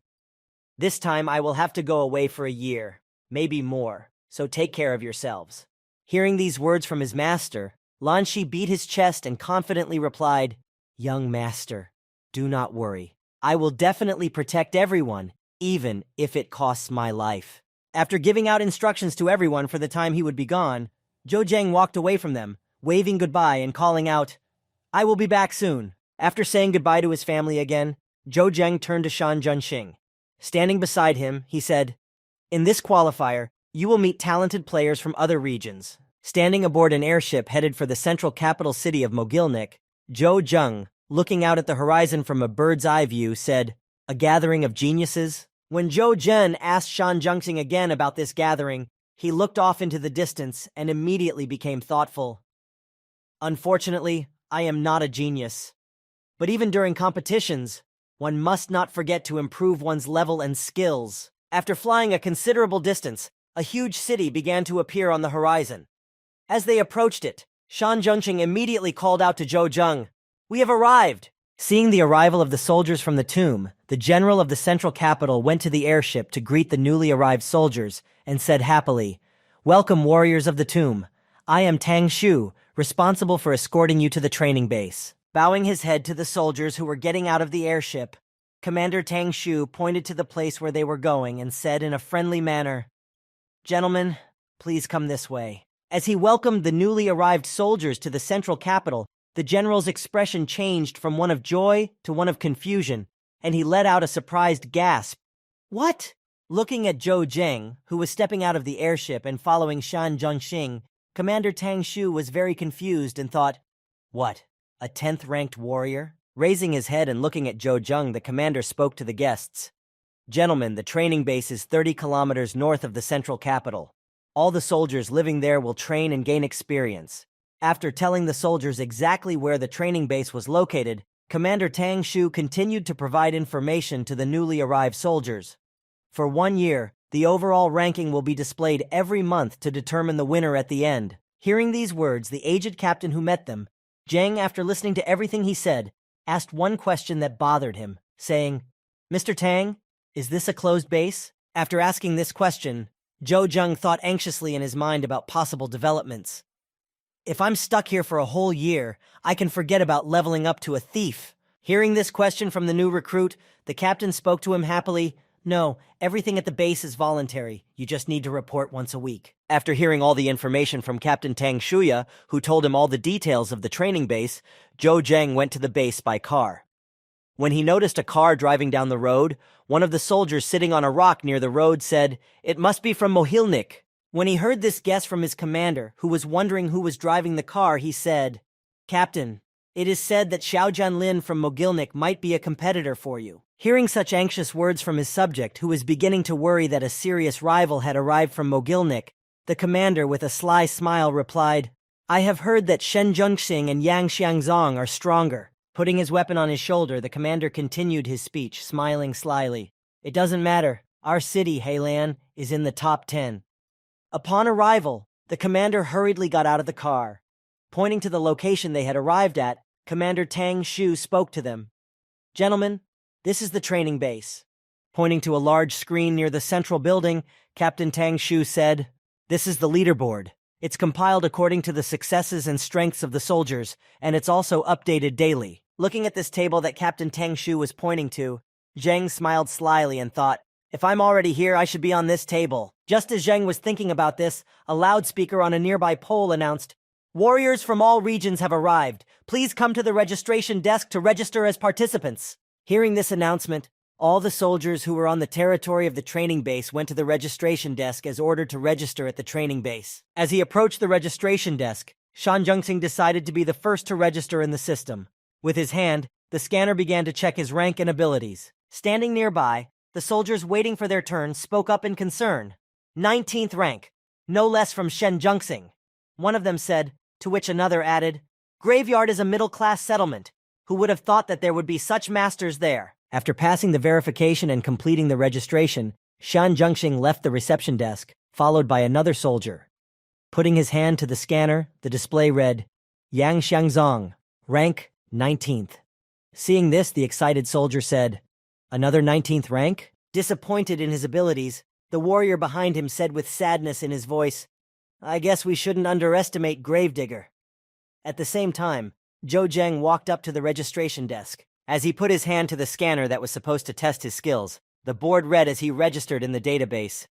"This time I will have to go away for a year, maybe more, so take care of yourselves." Hearing these words from his master, Lan Shi beat his chest and confidently replied, "Young master, do not worry. I will definitely protect everyone, even if it costs my life." After giving out instructions to everyone for the time he would be gone, Zhou Zheng walked away from them, waving goodbye and calling out, "I will be back soon." After saying goodbye to his family again, Zhou Zheng turned to Shan Zhengxing. Standing beside him, he said, "In this qualifier, You will meet talented players from other regions. Standing aboard an airship headed for the central capital city of Mogilnik, Zhou Zheng, looking out at the horizon from a bird's-eye view, said, "A gathering of geniuses?" When Zhou Zhen asked Shan Zhengxing again about this gathering, he looked off into the distance and immediately became thoughtful. "Unfortunately, I am not a genius. But even during competitions, one must not forget to improve one's level and skills." After flying a considerable distance, a huge city began to appear on the horizon. As they approached it, Shan Zhengxing immediately called out to Zhou Zheng, "We have arrived!" Seeing the arrival of the soldiers from the tomb, the general of the central capital went to the airship to greet the newly arrived soldiers and said happily, "Welcome, warriors of the tomb. I am Tang Shu, responsible for escorting you to the training base." Bowing his head to the soldiers who were getting out of the airship, Commander Tang Shu pointed to the place where they were going and said in a friendly manner, "Gentlemen, please come this way." As he welcomed the newly arrived soldiers to the central capital, the general's expression changed from one of joy to one of confusion, and he let out a surprised gasp. "What?" Looking at Zhou Zheng, who was stepping out of the airship and following Shan Zhengxing, Commander Tang Shu was very confused and thought, "What, a 10th-ranked warrior?" Raising his head and looking at Zhou Zheng, the commander spoke to the guests. "Gentlemen, the training base is 30 kilometers north of the central capital. All the soldiers living there will train and gain experience." After telling the soldiers exactly where the training base was located, Commander Tang Shu continued to provide information to the newly arrived soldiers. For 1 year, the overall ranking will be displayed every month to determine the winner at the end. Hearing these words, the aged captain who met them, Zheng, after listening to everything he said, asked one question that bothered him, saying, "Mr. Tang, is this a closed base?" After asking this question, Zhou Zheng thought anxiously in his mind about possible developments. "If I'm stuck here for a whole year, I can forget about leveling up to a thief." Hearing this question from the new recruit, the captain spoke to him happily. "No, everything at the base is voluntary. You just need to report once a week." After hearing all the information from Captain Tang Shuya, who told him all the details of the training base, Zhou Zheng went to the base by car. When he noticed a car driving down the road, one of the soldiers sitting on a rock near the road said, "It must be from Mohilnik." When he heard this guess from his commander, who was wondering who was driving the car, he said, "Captain, it is said that Xiao Jianlin from Mogilnik might be a competitor for you." Hearing such anxious words from his subject, who was beginning to worry that a serious rival had arrived from Mogilnik, the commander, with a sly smile, replied, "I have heard that Shen Zhengxing and Yang Xiangzong are stronger." Putting his weapon on his shoulder, the commander continued his speech, smiling slyly. "It doesn't matter. Our city, Heilan, is in the top 10. Upon arrival, the commander hurriedly got out of the car. Pointing to the location they had arrived at, Commander Tang Shu spoke to them. "Gentlemen, this is the training base." Pointing to a large screen near the central building, Captain Tang Shu said, "This is the leaderboard. It's compiled according to the successes and strengths of the soldiers, and it's also updated daily." Looking at this table that Captain Tang Shu was pointing to, Zheng smiled slyly and thought, "If I'm already here, I should be on this table." Just as Zheng was thinking about this, a loudspeaker on a nearby pole announced, "Warriors from all regions have arrived. Please come to the registration desk to register as participants." Hearing this announcement, all the soldiers who were on the territory of the training base went to the registration desk as ordered to register at the training base. As he approached the registration desk, Shan Zhengxing decided to be the first to register in the system. With his hand, the scanner began to check his rank and abilities. Standing nearby, the soldiers waiting for their turn spoke up in concern. 19th rank, no less from Shen Zhengxing. One of them said, to which another added, "Graveyard is a middle-class settlement. Who would have thought that there would be such masters there?" After passing the verification and completing the registration, Shan Zhengxing left the reception desk, followed by another soldier. Putting his hand to the scanner, the display read, "Yang Xiangzong, rank 19th. Seeing this, the excited soldier said, "Another 19th rank?" Disappointed in his abilities, the warrior behind him said with sadness in his voice, "I guess we shouldn't underestimate Gravedigger." At the same time, Zhou Zheng walked up to the registration desk. As he put his hand to the scanner that was supposed to test his skills, the board read as he registered in the database,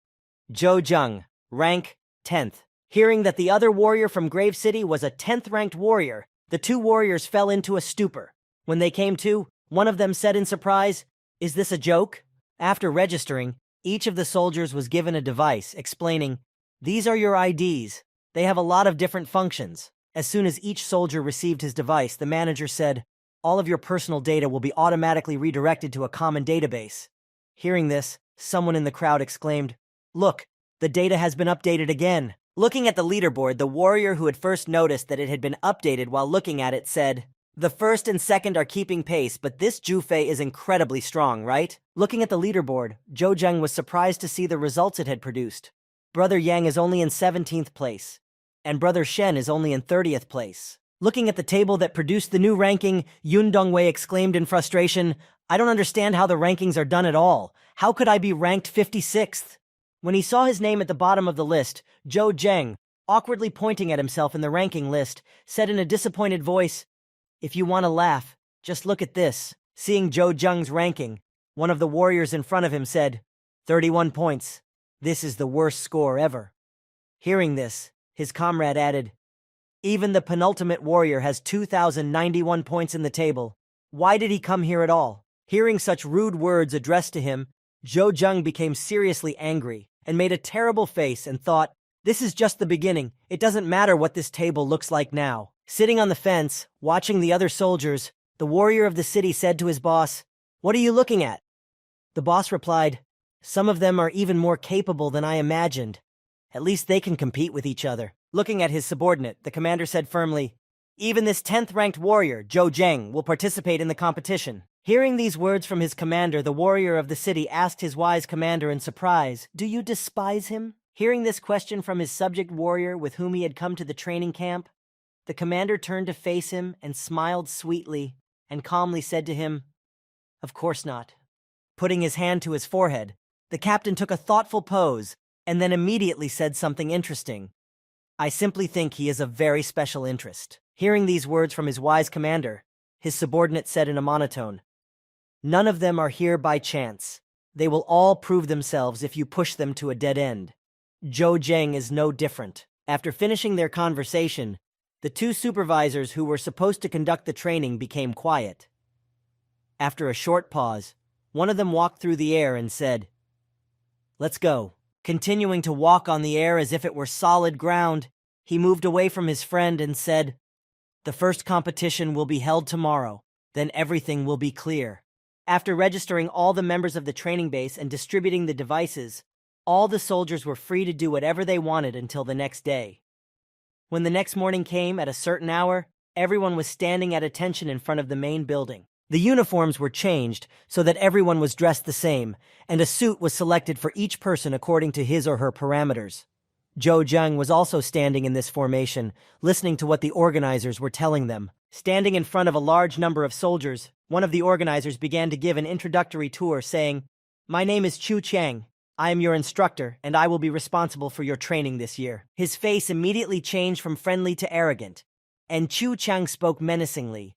"Zhou Zheng, rank 10th. Hearing that the other warrior from Grave City was a 10th-ranked warrior, the two warriors fell into a stupor. When they came to, one of them said in surprise, "Is this a joke?" After registering, each of the soldiers was given a device explaining, These are your IDs. They have a lot of different functions. As soon as each soldier received his device, the manager said, all of your personal data will be automatically redirected to a common database. Hearing this, someone in the crowd exclaimed, look, the data has been updated again. Looking at the leaderboard, the warrior who had first noticed that it had been updated while looking at it said, the first and second are keeping pace, but this Jufei is incredibly strong, right? Looking at the leaderboard, Zhou Zheng was surprised to see the results it had produced. Brother Yang is only in 17th place, and Brother Shen is only in 30th place. Looking at the table that produced the new ranking, Yun Dongwei exclaimed in frustration, I don't understand how the rankings are done at all. How could I be ranked 56th? When he saw his name at the bottom of the list, Zhou Zheng, awkwardly pointing at himself in the ranking list, said in a disappointed voice, if you want to laugh, just look at this. Seeing Zhou Zheng's ranking, one of the warriors in front of him said, 31 points. This is the worst score ever. Hearing this, his comrade added, even the penultimate warrior has 2,091 points in the table. Why did he come here at all? Hearing such rude words addressed to him, Zhou Zheng became seriously angry and made a terrible face and thought, this is just the beginning. It doesn't matter what this table looks like now. Sitting on the fence, watching the other soldiers, the warrior of the city said to his boss, what are you looking at? The boss replied, some of them are even more capable than I imagined. At least they can compete with each other. Looking at his subordinate, the commander said firmly, even this 10th-ranked warrior, Zhou Zheng, will participate in the competition. Hearing these words from his commander, the warrior of the city asked his wise commander in surprise, do you despise him? Hearing this question from his subject warrior with whom he had come to the training camp, the commander turned to face him and smiled sweetly and calmly said to him, of course not. Putting his hand to his forehead, the captain took a thoughtful pose and then immediately said something interesting. I simply think he is of very special interest. Hearing these words from his wise commander, his subordinate said in a monotone, none of them are here by chance. They will all prove themselves if you push them to a dead end. Zhou Zheng is no different. After finishing their conversation, the two supervisors who were supposed to conduct the training became quiet. After a short pause, one of them walked through the air and said, let's go. Continuing to walk on the air as if it were solid ground, he moved away from his friend and said, the first competition will be held tomorrow, then everything will be clear. After registering all the members of the training base and distributing the devices, all the soldiers were free to do whatever they wanted until the next day. When the next morning came at a certain hour, everyone was standing at attention in front of the main building. The uniforms were changed so that everyone was dressed the same, and a suit was selected for each person according to his or her parameters. Zhou Zheng was also standing in this formation, listening to what the organizers were telling them. Standing in front of a large number of soldiers, one of the organizers began to give an introductory tour, saying, my name is Chu Chang. I am your instructor, and I will be responsible for your training this year. His face immediately changed from friendly to arrogant, and Chu Chang spoke menacingly.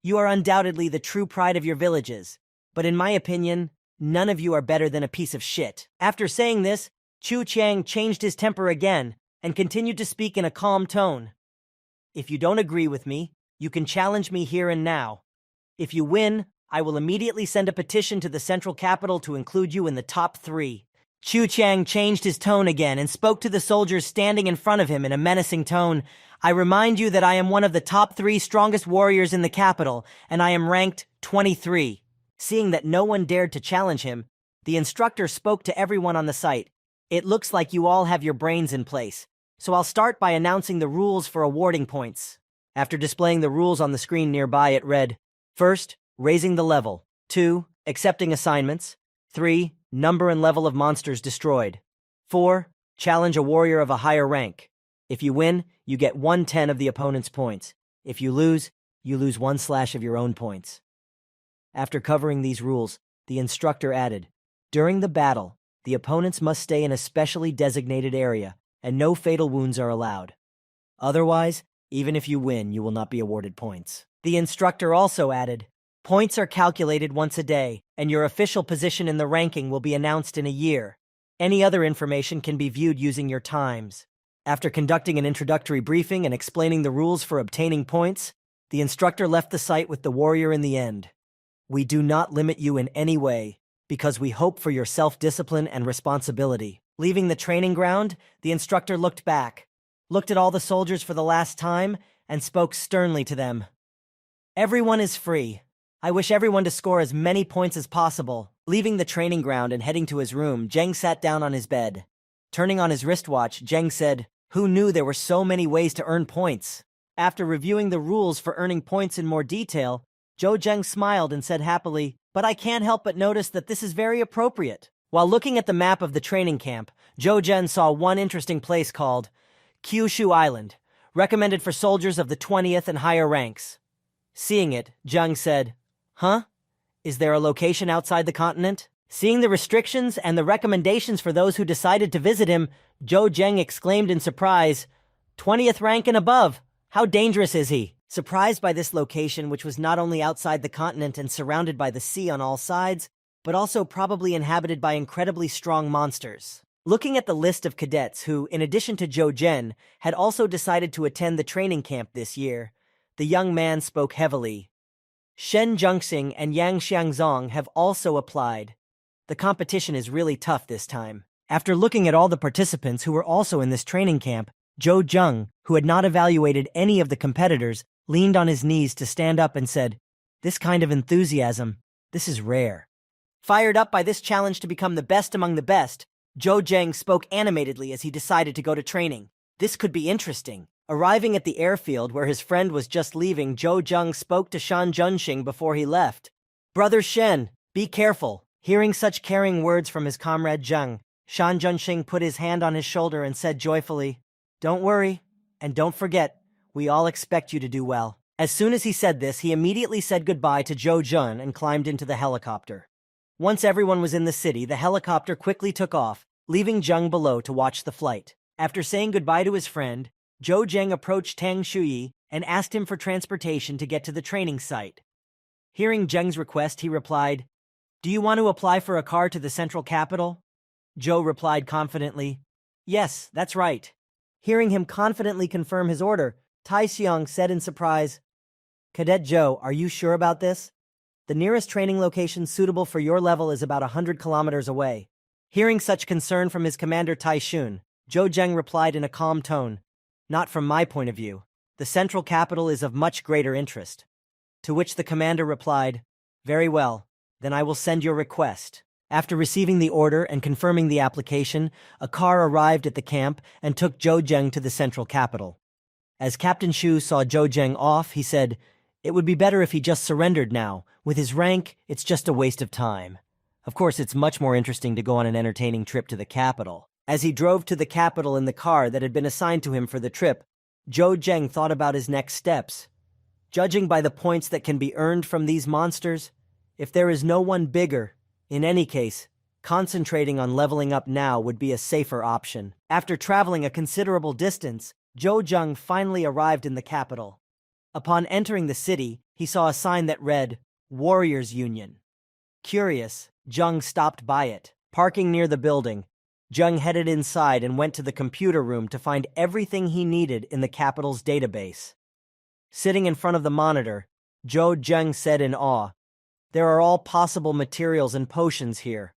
You are undoubtedly the true pride of your villages, but in my opinion, none of you are better than a piece of shit. After saying this, Chu Chang changed his temper again and continued to speak in a calm tone. If you don't agree with me, you can challenge me here and now. If you win, I will immediately send a petition to the central capital to include you in the top 3. Chu Chang changed his tone again and spoke to the soldiers standing in front of him in a menacing tone. I remind you that I am one of the top 3 strongest warriors in the capital, and I am ranked 23. Seeing that no one dared to challenge him, the instructor spoke to everyone on the site. It looks like you all have your brains in place, so I'll start by announcing the rules for awarding points. After displaying the rules on the screen nearby, it read, first, raising the level. 2, accepting assignments. 3, number and level of monsters destroyed. 4, challenge a warrior of a higher rank. If you win, you get 1/10 of the opponent's points. If you lose 1/ of your own points. After covering these rules, the instructor added, during the battle, the opponents must stay in a specially designated area, and no fatal wounds are allowed. Otherwise, even if you win, you will not be awarded points. The instructor also added, points are calculated once a day, and your official position in the ranking will be announced in a year. Any other information can be viewed using your times. After conducting an introductory briefing and explaining the rules for obtaining points, the instructor left the site with the warrior in the end. We do not limit you in any way, because we hope for your self-discipline and responsibility. Leaving the training ground, the instructor looked back, looked at all the soldiers for the last time, and spoke sternly to them. Everyone is free. I wish everyone to score as many points as possible. Leaving the training ground and heading to his room, Zheng sat down on his bed. Turning on his wristwatch, Zheng said, "Who knew there were so many ways to earn points?" After reviewing the rules for earning points in more detail, Zheng smiled and said happily, "But I can't help but notice that this is very appropriate." While looking at the map of the training camp, Zheng saw one interesting place called Kyushu Island, recommended for soldiers of the 20th and higher ranks. Seeing it, Zheng said, "Huh? Is there a location outside the continent?" Seeing the restrictions and the recommendations for those who decided to visit him, Zheng exclaimed in surprise, "20th rank and above! How dangerous is he?" Surprised by this location, which was not only outside the continent and surrounded by the sea on all sides, but also probably inhabited by incredibly strong monsters. Looking at the list of cadets who, in addition to Zheng, had also decided to attend the training camp this year, the young man spoke heavily. Shen Zhengxing and Yang Xiangzong have also applied. The competition is really tough this time. After looking at all the participants who were also in this training camp, Zheng, who had not evaluated any of the competitors, leaned on his knees to stand up and said, "This kind of enthusiasm, this is rare." Fired up by this challenge to become the best among the best, Zheng spoke animatedly as he decided to go to training. This could be interesting. Arriving at the airfield where his friend was just leaving, Zheng spoke to Shan Zhengxing before he left. "Brother Shen, be careful." Hearing such caring words from his comrade Zheng, Shan Zhengxing put his hand on his shoulder and said joyfully, "Don't worry, and don't forget, we all expect you to do well." As soon as he said this, he immediately said goodbye to Zheng and climbed into the helicopter. Once everyone was in the city, the helicopter quickly took off, leaving Zheng below to watch the flight. After saying goodbye to his friend, Zheng approached Tang Shuyi and asked him for transportation to get to the training site. Hearing Zheng's request, he replied, "Do you want to apply for a car to the central capital?" Zhou replied confidently, "Yes, that's right." Hearing him confidently confirm his order, Tai Xiong said in surprise, "Cadet Zhou, are you sure about this? The nearest training location suitable for your level is about 100 kilometers away." Hearing such concern from his commander Tai Shun, Zheng replied in a calm tone, "Not from my point of view. The central capital is of much greater interest." To which the commander replied, "Very well, then I will send your request." After receiving the order and confirming the application, a car arrived at the camp and took Zheng to the central capital. As Captain Shu saw Zheng off, he said, "It would be better if he just surrendered now. With his rank, it's just a waste of time. Of course, it's much more interesting to go on an entertaining trip to the capital." As he drove to the capital in the car that had been assigned to him for the trip, Zheng thought about his next steps. Judging by the points that can be earned from these monsters, if there is no one bigger, in any case, concentrating on leveling up now would be a safer option. After traveling a considerable distance, Zheng finally arrived in the capital. Upon entering the city, he saw a sign that read, "Warriors Union." Curious, Zheng stopped by it. Parking near the building, Zheng headed inside and went to the computer room to find everything he needed in the capital's database. Sitting in front of the monitor, Zheng said in awe, "There are all possible materials and potions here.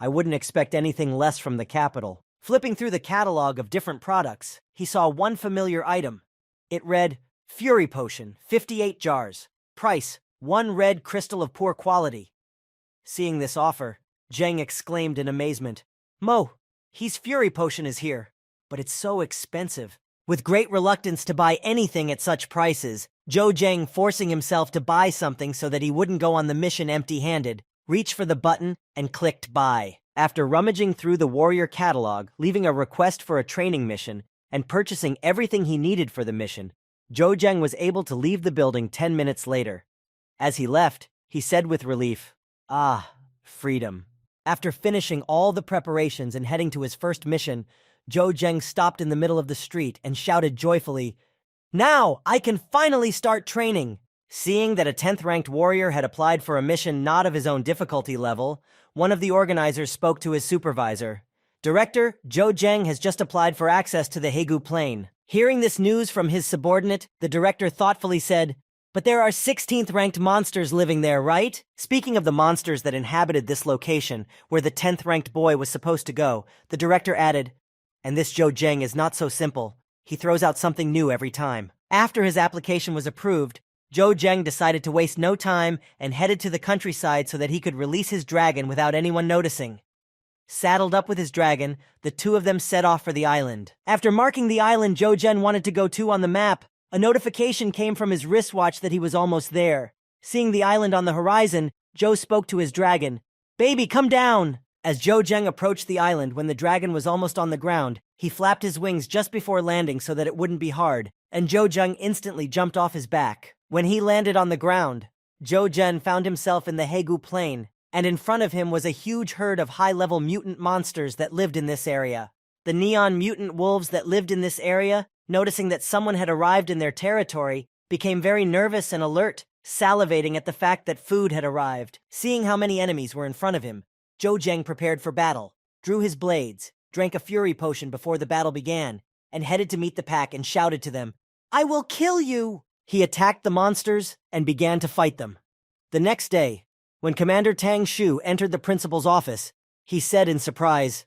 I wouldn't expect anything less from the capital." Flipping through the catalog of different products, he saw one familiar item. It read, "Fury Potion, 58 jars. Price, 1 red crystal of poor quality." Seeing this offer, Zheng exclaimed in amazement, "His Fury Potion is here, but it's so expensive." With great reluctance to buy anything at such prices, Zheng, forcing himself to buy something so that he wouldn't go on the mission empty-handed, reached for the button and clicked buy. After rummaging through the warrior catalog, leaving a request for a training mission, and purchasing everything he needed for the mission, Zheng was able to leave the building 10 minutes later. As he left, he said with relief, "Ah, freedom." After finishing all the preparations and heading to his first mission, Zheng stopped in the middle of the street and shouted joyfully, "Now I can finally start training!" Seeing that a 10th ranked warrior had applied for a mission not of his own difficulty level, one of the organizers spoke to his supervisor. "Director, Zheng has just applied for access to the Haegu Plain." Hearing this news from his subordinate, the director thoughtfully said, But there are 16th ranked monsters living there, right? Speaking of the monsters that inhabited this location, where the 10th ranked boy was supposed to go, the director added, and this Zhou Zheng is not so simple. He throws out something new every time. After his application was approved, Zhou Zheng decided to waste no time and headed to the countryside so that he could release his dragon without anyone noticing. Saddled up with his dragon, the two of them set off for the island. After marking the island Zhou Zheng wanted to go to on the map, a notification came from his wristwatch that he was almost there. Seeing the island on the horizon, Zhou spoke to his dragon. "Baby, come down!" As Zhou Zheng approached the island when the dragon was almost on the ground, he flapped his wings just before landing so that it wouldn't be hard, and Zhou Zheng instantly jumped off his back. When he landed on the ground, Zhou Zheng found himself in the Hegu Plain, and in front of him was a huge herd of high-level mutant monsters that lived in this area. The neon mutant wolves that lived in this area, noticing that someone had arrived in their territory, became very nervous and alert, salivating at the fact that food had arrived. Seeing how many enemies were in front of him, Zhou Zheng prepared for battle, drew his blades, drank a fury potion before the battle began, and headed to meet the pack and shouted to them, "I will kill you!" He attacked the monsters and began to fight them. The next day, when Commander Tang Shu entered the principal's office, he said in surprise,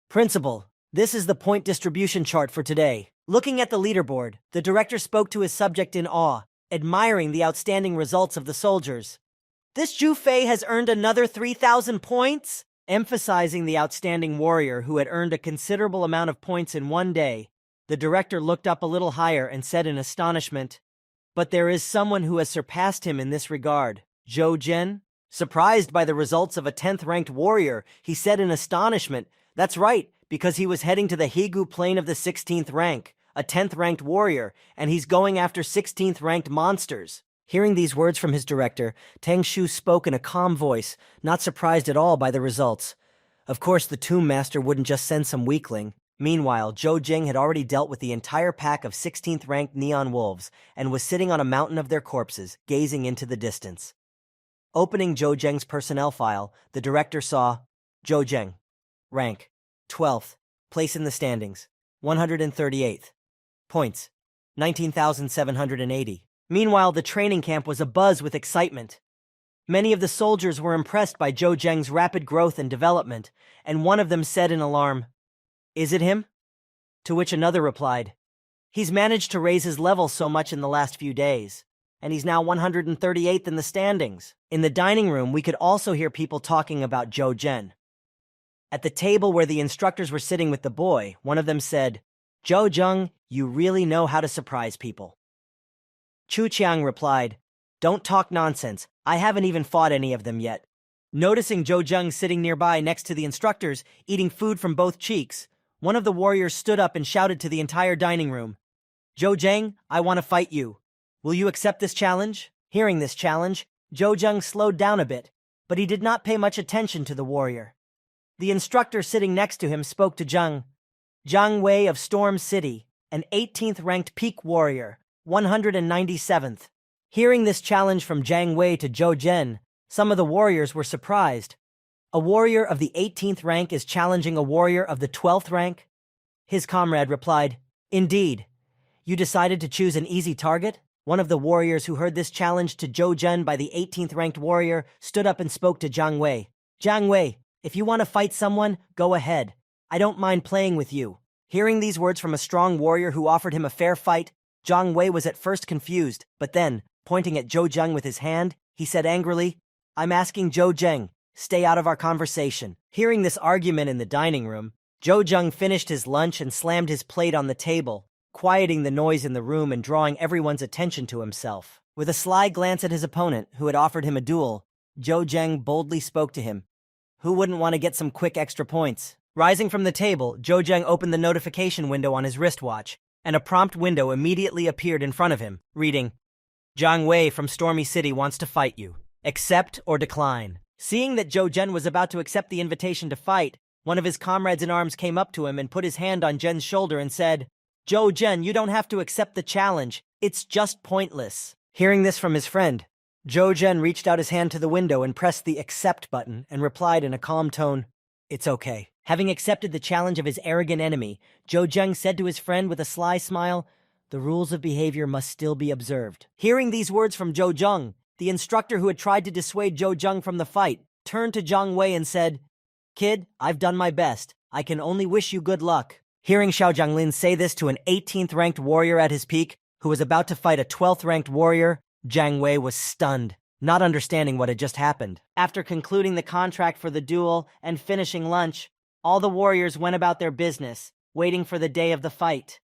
"Principal, this is the point distribution chart for today." Looking at the leaderboard, the director spoke to his subject in awe, admiring the outstanding results of the soldiers. "This Zhu Fei has earned another 3,000 points?" Emphasizing the outstanding warrior who had earned a considerable amount of points in one day, the director looked up a little higher and said in astonishment, "But there is someone who has surpassed him in this regard, Zhou Zhen." Surprised by the results of a 10th ranked warrior, he said in astonishment, "That's right, because he was heading to the Hegu Plain of the 16th rank, a 10th ranked warrior, and he's going after 16th ranked monsters." Hearing these words from his director, Tang Shu spoke in a calm voice, not surprised at all by the results. Of course, the Tomb Master wouldn't just send some weakling. Meanwhile, Zhou Zheng had already dealt with the entire pack of 16th ranked neon wolves and was sitting on a mountain of their corpses, gazing into the distance. Opening Zhou Zheng's personnel file, the director saw Zhou Zheng, rank 12th, place in the standings, 138th, points, 19,780. Meanwhile, the training camp was abuzz with excitement. Many of the soldiers were impressed by Zhou Zheng's rapid growth and development, and one of them said in alarm, "Is it him?" To which another replied, "He's managed to raise his level so much in the last few days, and he's now 138th in the standings." In the dining room, we could also hear people talking about Zhou Zhen. At the table where the instructors were sitting with the boy, one of them said, "Zhou Zheng, you really know how to surprise people." Chu Qiang replied, "Don't talk nonsense. I haven't even fought any of them yet." Noticing Zhou Zheng sitting nearby next to the instructors, eating food from both cheeks, one of the warriors stood up and shouted to the entire dining room, "Zhou Zheng, I want to fight you. Will you accept this challenge?" Hearing this challenge, Zhou Zheng slowed down a bit, but he did not pay much attention to the warrior. The instructor sitting next to him spoke to Zhang Wei of Storm City, an 18th ranked peak warrior, 197th. Hearing this challenge from Zhang Wei to Zhou Zhen, some of the warriors were surprised. A warrior of the 18th rank is challenging a warrior of the 12th rank? His comrade replied, "Indeed. You decided to choose an easy target?" One of the warriors who heard this challenge to Zhou Zhen by the 18th ranked warrior stood up and spoke to Zhang Wei. "Zhang Wei, if you want to fight someone, go ahead. I don't mind playing with you." Hearing these words from a strong warrior who offered him a fair fight, Zhang Wei was at first confused, but then, pointing at Zhou Zheng with his hand, he said angrily, "I'm asking Zhou Zheng, stay out of our conversation." Hearing this argument in the dining room, Zhou Zheng finished his lunch and slammed his plate on the table, quieting the noise in the room and drawing everyone's attention to himself. With a sly glance at his opponent, who had offered him a duel, Zhou Zheng boldly spoke to him. Who wouldn't want to get some quick extra points? Rising from the table, Zhou Zheng opened the notification window on his wristwatch, and a prompt window immediately appeared in front of him, reading, "Zhang Wei from Stormy City wants to fight you. Accept or decline." Seeing that Zhou Zhen was about to accept the invitation to fight, one of his comrades in arms came up to him and put his hand on Zhen's shoulder and said, "Zhou Zhen, you don't have to accept the challenge. It's just pointless." Hearing this from his friend, Zhou Zhen reached out his hand to the window and pressed the accept button and replied in a calm tone, "It's okay." Having accepted the challenge of his arrogant enemy, Zhou Zheng said to his friend with a sly smile, The rules of behavior must still be observed. Hearing these words from Zhou Zheng, the instructor who had tried to dissuade Zhou Zheng from the fight turned to Jiang Wei and said, "Kid, I've done my best. I can only wish you good luck." Hearing Xiao Jianglin say this to an 18th ranked warrior at his peak, who was about to fight a 12th ranked warrior, Jiang Wei was stunned, not understanding what had just happened. After concluding the contract for the duel and finishing lunch, all the warriors went about their business, waiting for the day of the fight.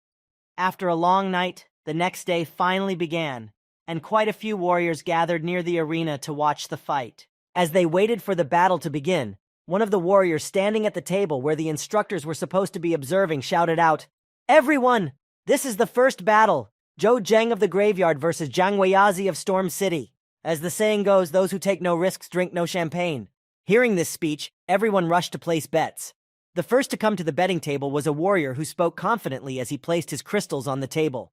After a long night, the next day finally began, and quite a few warriors gathered near the arena to watch the fight. As they waited for the battle to begin, one of the warriors standing at the table where the instructors were supposed to be observing shouted out, "Everyone, this is the first battle, Zhou Zheng of the Graveyard versus Jiang Weiyazi of Storm City. As the saying goes, those who take no risks drink no champagne." Hearing this speech, everyone rushed to place bets. The first to come to the betting table was a warrior who spoke confidently as he placed his crystals on the table.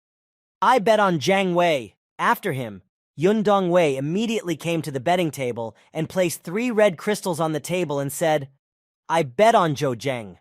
"I bet on Jiang Wei." After him, Yun Dongwei immediately came to the betting table and placed 3 red crystals on the table and said, "I bet on Zhou Zheng."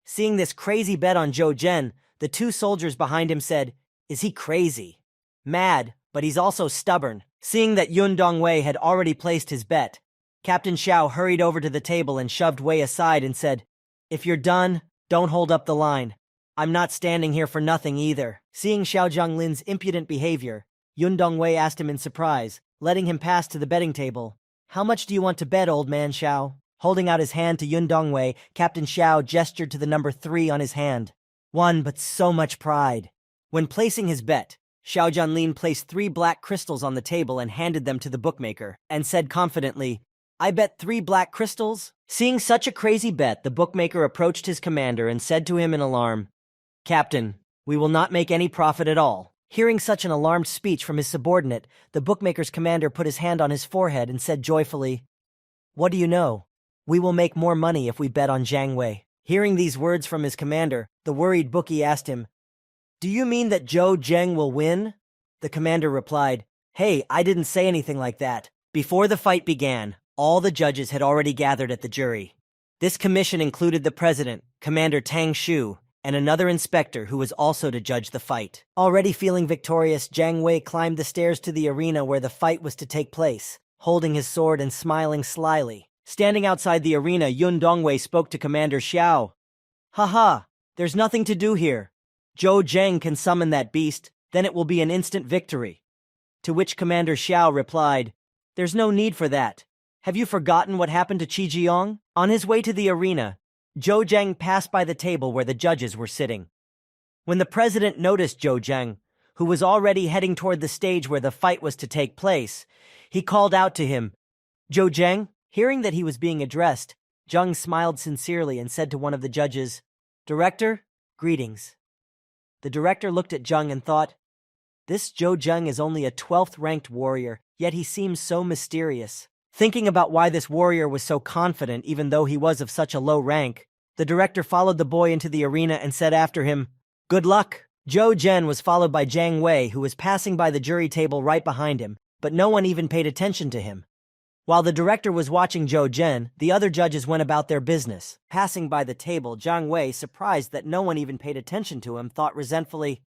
Seeing this crazy bet on Zhou Zheng, the 2 soldiers behind him said, "Is he crazy? Mad, but he's also stubborn." Seeing that Yun Dongwei had already placed his bet, Captain Xiao hurried over to the table and shoved Wei aside and said, "If you're done, don't hold up the line. I'm not standing here for nothing either." Seeing Xiao Jianglin's impudent behavior, Yun Dongwei asked him in surprise, letting him pass to the betting table. "How much do you want to bet, old man Xiao?" Holding out his hand to Yun Dongwei, Captain Xiao gestured to the number 3 on his hand. One, but so much pride. When placing his bet, Xiao Jianlin placed 3 black crystals on the table and handed them to the bookmaker, and said confidently, "I bet 3 black crystals?" Seeing such a crazy bet, the bookmaker approached his commander and said to him in alarm, "Captain, we will not make any profit at all." Hearing such an alarmed speech from his subordinate, the bookmaker's commander put his hand on his forehead and said joyfully, "What do you know? We will make more money if we bet on Jiang Wei." Hearing these words from his commander, the worried bookie asked him, "Do you mean that Zhou Zheng will win?" The commander replied, "Hey, I didn't say anything like that." Before the fight began, all the judges had already gathered at the jury. This commission included the president, Commander Tang Shu, and another inspector who was also to judge the fight. Already feeling victorious, Jiang Wei climbed the stairs to the arena where the fight was to take place, holding his sword and smiling slyly. Standing outside the arena, Yun Dongwei spoke to Commander Xiao. "Haha, there's nothing to do here. Zhou Zheng can summon that beast, then it will be an instant victory." To which Commander Xiao replied, "There's no need for that. Have you forgotten what happened to Qi Jiong?" On his way to the arena, Zhou Zheng passed by the table where the judges were sitting. When the president noticed Zhou Zheng, who was already heading toward the stage where the fight was to take place, he called out to him, "Zhou Zheng." Hearing that he was being addressed, Zheng smiled sincerely and said to one of the judges, "Director, greetings." The director looked at Zheng and thought, "This Zhou Zheng is only a 12th ranked warrior, yet he seems so mysterious." Thinking about why this warrior was so confident even though he was of such a low rank, the director followed the boy into the arena and said after him, "Good luck." Zhou Zheng was followed by Jiang Wei, who was passing by the jury table right behind him, but no one even paid attention to him. While the director was watching Zhou Zheng, the other judges went about their business. Passing by the table, Jiang Wei, surprised that no one even paid attention to him, thought resentfully,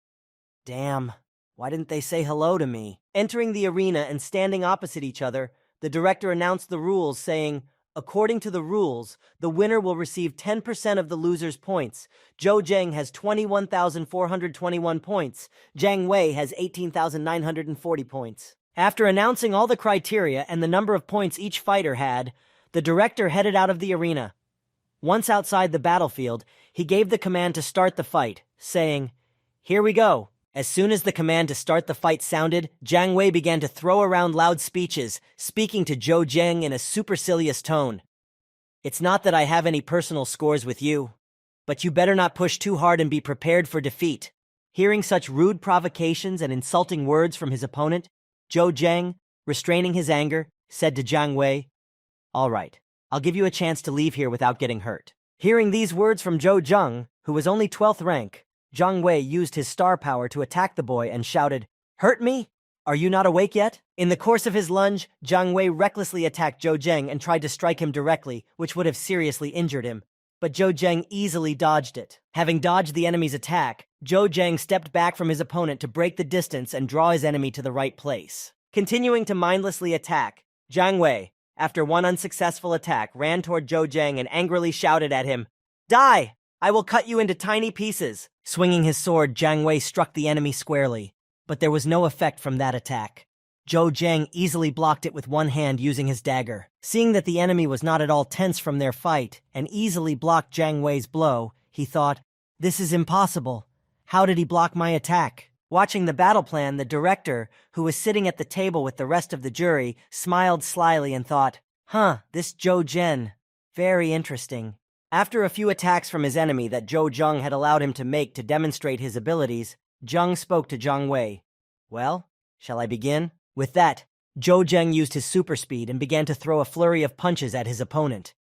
"Damn, why didn't they say hello to me?" Entering the arena and standing opposite each other, the director announced the rules, saying, "According to the rules, the winner will receive 10% of the loser's points. Zhou Zheng has 21,421 points. Jiang Wei has 18,940 points. After announcing all the criteria and the number of points each fighter had, the director headed out of the arena. Once outside the battlefield, he gave the command to start the fight, saying, "Here we go." As soon as the command to start the fight sounded, Jiang Wei began to throw around loud speeches, speaking to Zhou Zheng in a supercilious tone. "It's not that I have any personal scores with you, but you better not push too hard and be prepared for defeat." Hearing such rude provocations and insulting words from his opponent, Zhou Zheng, restraining his anger, said to Jiang Wei, "All right, I'll give you a chance to leave here without getting hurt." Hearing these words from Zhou Zheng, who was only 12th rank, Jiang Wei used his star power to attack the boy and shouted, "Hurt me? Are you not awake yet?" In the course of his lunge, Jiang Wei recklessly attacked Zhou Zheng and tried to strike him directly, which would have seriously injured him. but Zhou Zheng easily dodged it. Having dodged the enemy's attack, Zhou Zheng stepped back from his opponent to break the distance and draw his enemy to the right place. Continuing to mindlessly attack, Jiang Wei, after one unsuccessful attack, ran toward Zhou Zheng and angrily shouted at him, "Die! I will cut you into tiny pieces." Swinging his sword, Jiang Wei struck the enemy squarely, but there was no effect from that attack. Zhou Zheng easily blocked it with one hand using his dagger. Seeing that the enemy was not at all tense from their fight and easily blocked Jiang Wei's blow, he thought, "This is impossible. How did he block my attack?" Watching the battle plan, the director, who was sitting at the table with the rest of the jury, smiled slyly and thought, this Zhou Zhen, very interesting. After a few attacks from his enemy that Zhou Zheng had allowed him to make to demonstrate his abilities, Zheng spoke to Jiang Wei. "Well, shall I begin?" With that, Zhou Zheng used his super speed and began to throw a flurry of punches at his opponent.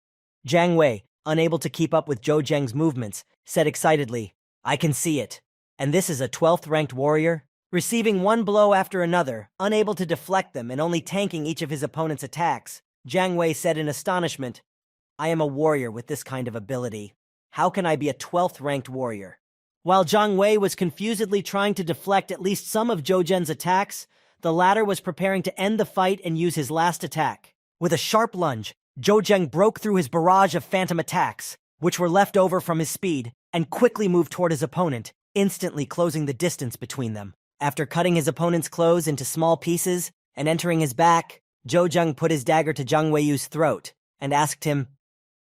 Jiang Wei, unable to keep up with Zhou Zheng's movements, said excitedly, "I can see it. And this is a 12th ranked warrior?" Receiving one blow after another, unable to deflect them and only tanking each of his opponent's attacks, Jiang Wei said in astonishment, "I am a warrior with this kind of ability. How can I be a 12th ranked warrior?" While Jiang Wei was confusedly trying to deflect at least some of Zhou Zhen's attacks, the latter was preparing to end the fight and use his last attack. With a sharp lunge, Zhou Zheng broke through his barrage of phantom attacks, which were left over from his speed, and quickly moved toward his opponent, instantly closing the distance between them. After cutting his opponent's clothes into small pieces and entering his back, Zhou Zheng put his dagger to Jiang Wei's throat and asked him,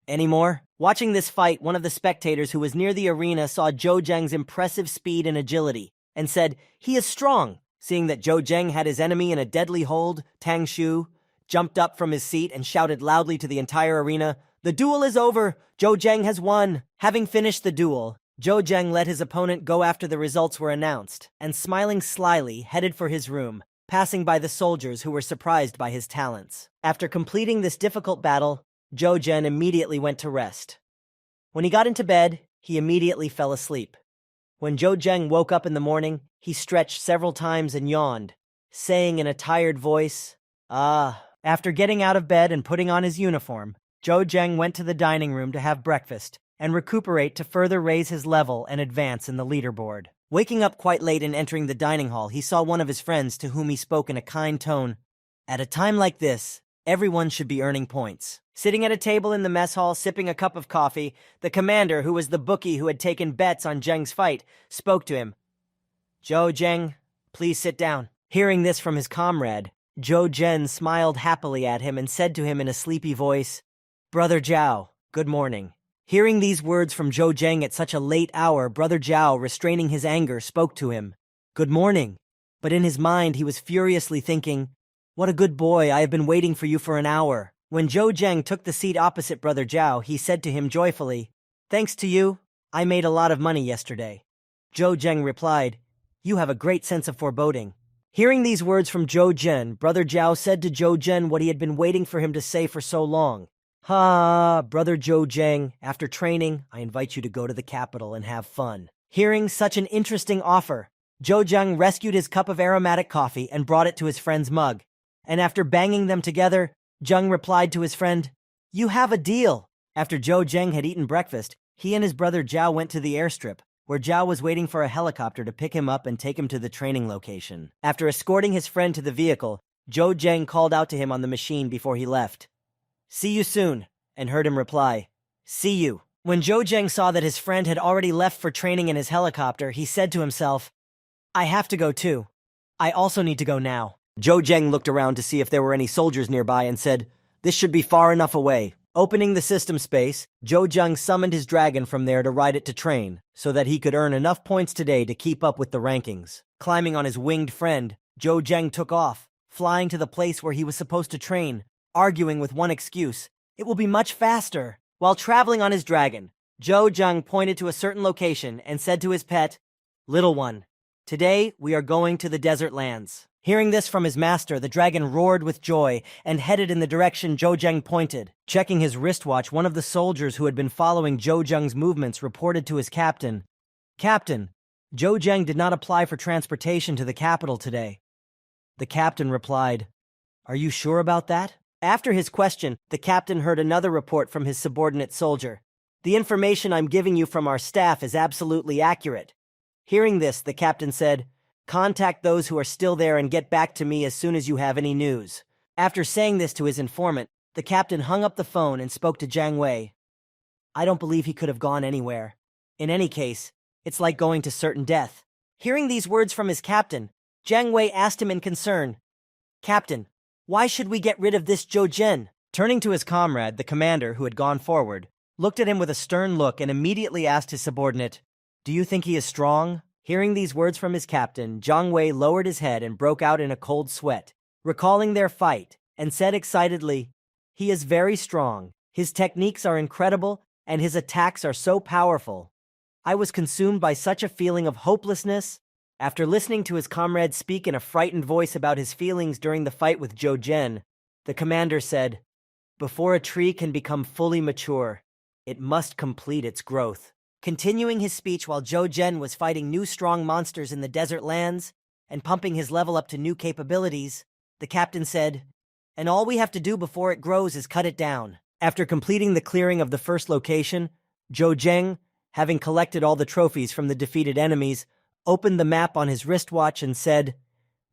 "Any more?" Watching this fight, one of the spectators who was near the arena saw Zhou Zheng's impressive speed and agility and said, "He is strong." Seeing that Zhou Zheng had his enemy in a deadly hold, Tang Xu jumped up from his seat and shouted loudly to the entire arena, "The duel is over! Zhou Zheng has won!" Having finished the duel, Zhou Zheng let his opponent go after the results were announced, and smiling slyly, headed for his room, passing by the soldiers who were surprised by his talents. After completing this difficult battle, Zhou Zhen immediately went to rest. When he got into bed, he immediately fell asleep. When Zhou Zheng woke up in the morning, he stretched several times and yawned, saying in a tired voice, "Ah." After getting out of bed and putting on his uniform, Zhou Zheng went to the dining room to have breakfast and recuperate to further raise his level and advance in the leaderboard. Waking up quite late and entering the dining hall, he saw one of his friends to whom he spoke in a kind tone. At a time like this, everyone should be earning points. Sitting at a table in the mess hall, sipping a cup of coffee, the commander, who was the bookie who had taken bets on Zheng's fight, spoke to him. "Zhou Zheng, please sit down." Hearing this from his comrade, Zhou Zhen smiled happily at him and said to him in a sleepy voice, "Brother Zhao, good morning." Hearing these words from Zhou Zheng at such a late hour, Brother Zhao, restraining his anger, spoke to him, "Good morning." But in his mind he was furiously thinking, "What a good boy, I have been waiting for you for an hour." When Zhou Zheng took the seat opposite Brother Zhao, he said to him joyfully, "Thanks to you, I made a lot of money yesterday." Zhou Zheng replied, "You have a great sense of foreboding." Hearing these words from Zhou Zhen, Brother Zhao said to Zhou Zhen what he had been waiting for him to say for so long. Brother Zhou Zheng, after training, I invite you to go to the capital and have fun." Hearing such an interesting offer, Zhou Zheng rescued his cup of aromatic coffee and brought it to his friend's mug. And after banging them together, Zheng replied to his friend, "You have a deal." After Zhou Zheng had eaten breakfast, he and his brother Zhao went to the airstrip, where Zhao was waiting for a helicopter to pick him up and take him to the training location. After escorting his friend to the vehicle, Zhou Zheng called out to him on the machine before he left, "See you soon," and heard him reply, "See you." When Zhou Zheng saw that his friend had already left for training in his helicopter, he said to himself, "I have to go too. I also need to go now." Zhou Zheng looked around to see if there were any soldiers nearby and said, "This should be far enough away." Opening the system space, Zhou Zheng summoned his dragon from there to ride it to train, so that he could earn enough points today to keep up with the rankings. Climbing on his winged friend, Zhou Zheng took off, flying to the place where he was supposed to train, arguing with one excuse, "It will be much faster." While traveling on his dragon, Zhou Zheng pointed to a certain location and said to his pet, "Little one, today we are going to the desert lands." Hearing this from his master, the dragon roared with joy and headed in the direction Zhou Zheng pointed. Checking his wristwatch, one of the soldiers who had been following Zhou Zheng's movements reported to his captain, "Captain, Zhou Zheng did not apply for transportation to the capital today." The captain replied, "Are you sure about that?" After his question, the captain heard another report from his subordinate soldier. The information I'm giving you from our staff is absolutely accurate. Hearing this, the captain said, "Contact those who are still there and get back to me as soon as you have any news." After saying this to his informant, the captain hung up the phone and spoke to Jiang Wei. "I don't believe he could have gone anywhere. In any case, it's like going to certain death." Hearing these words from his captain, Jiang Wei asked him in concern, "Captain, why should we get rid of this Zhou Zhen?" Turning to his comrade, the commander, who had gone forward, looked at him with a stern look and immediately asked his subordinate, "Do you think he is strong?" Hearing these words from his captain, Jiang Wei lowered his head and broke out in a cold sweat, recalling their fight, and said excitedly, "He is very strong. His techniques are incredible, and his attacks are so powerful." I was consumed by such a feeling of hopelessness. After listening to his comrade speak in a frightened voice about his feelings during the fight with Zhou Zhen, the commander said, "Before a tree can become fully mature, it must complete its growth." Continuing his speech while Zhou Zhen was fighting new strong monsters in the desert lands and pumping his level up to new capabilities, the captain said, "And all we have to do before it grows is cut it down." After completing the clearing of the first location, Zhou Zheng, having collected all the trophies from the defeated enemies, opened the map on his wristwatch and said,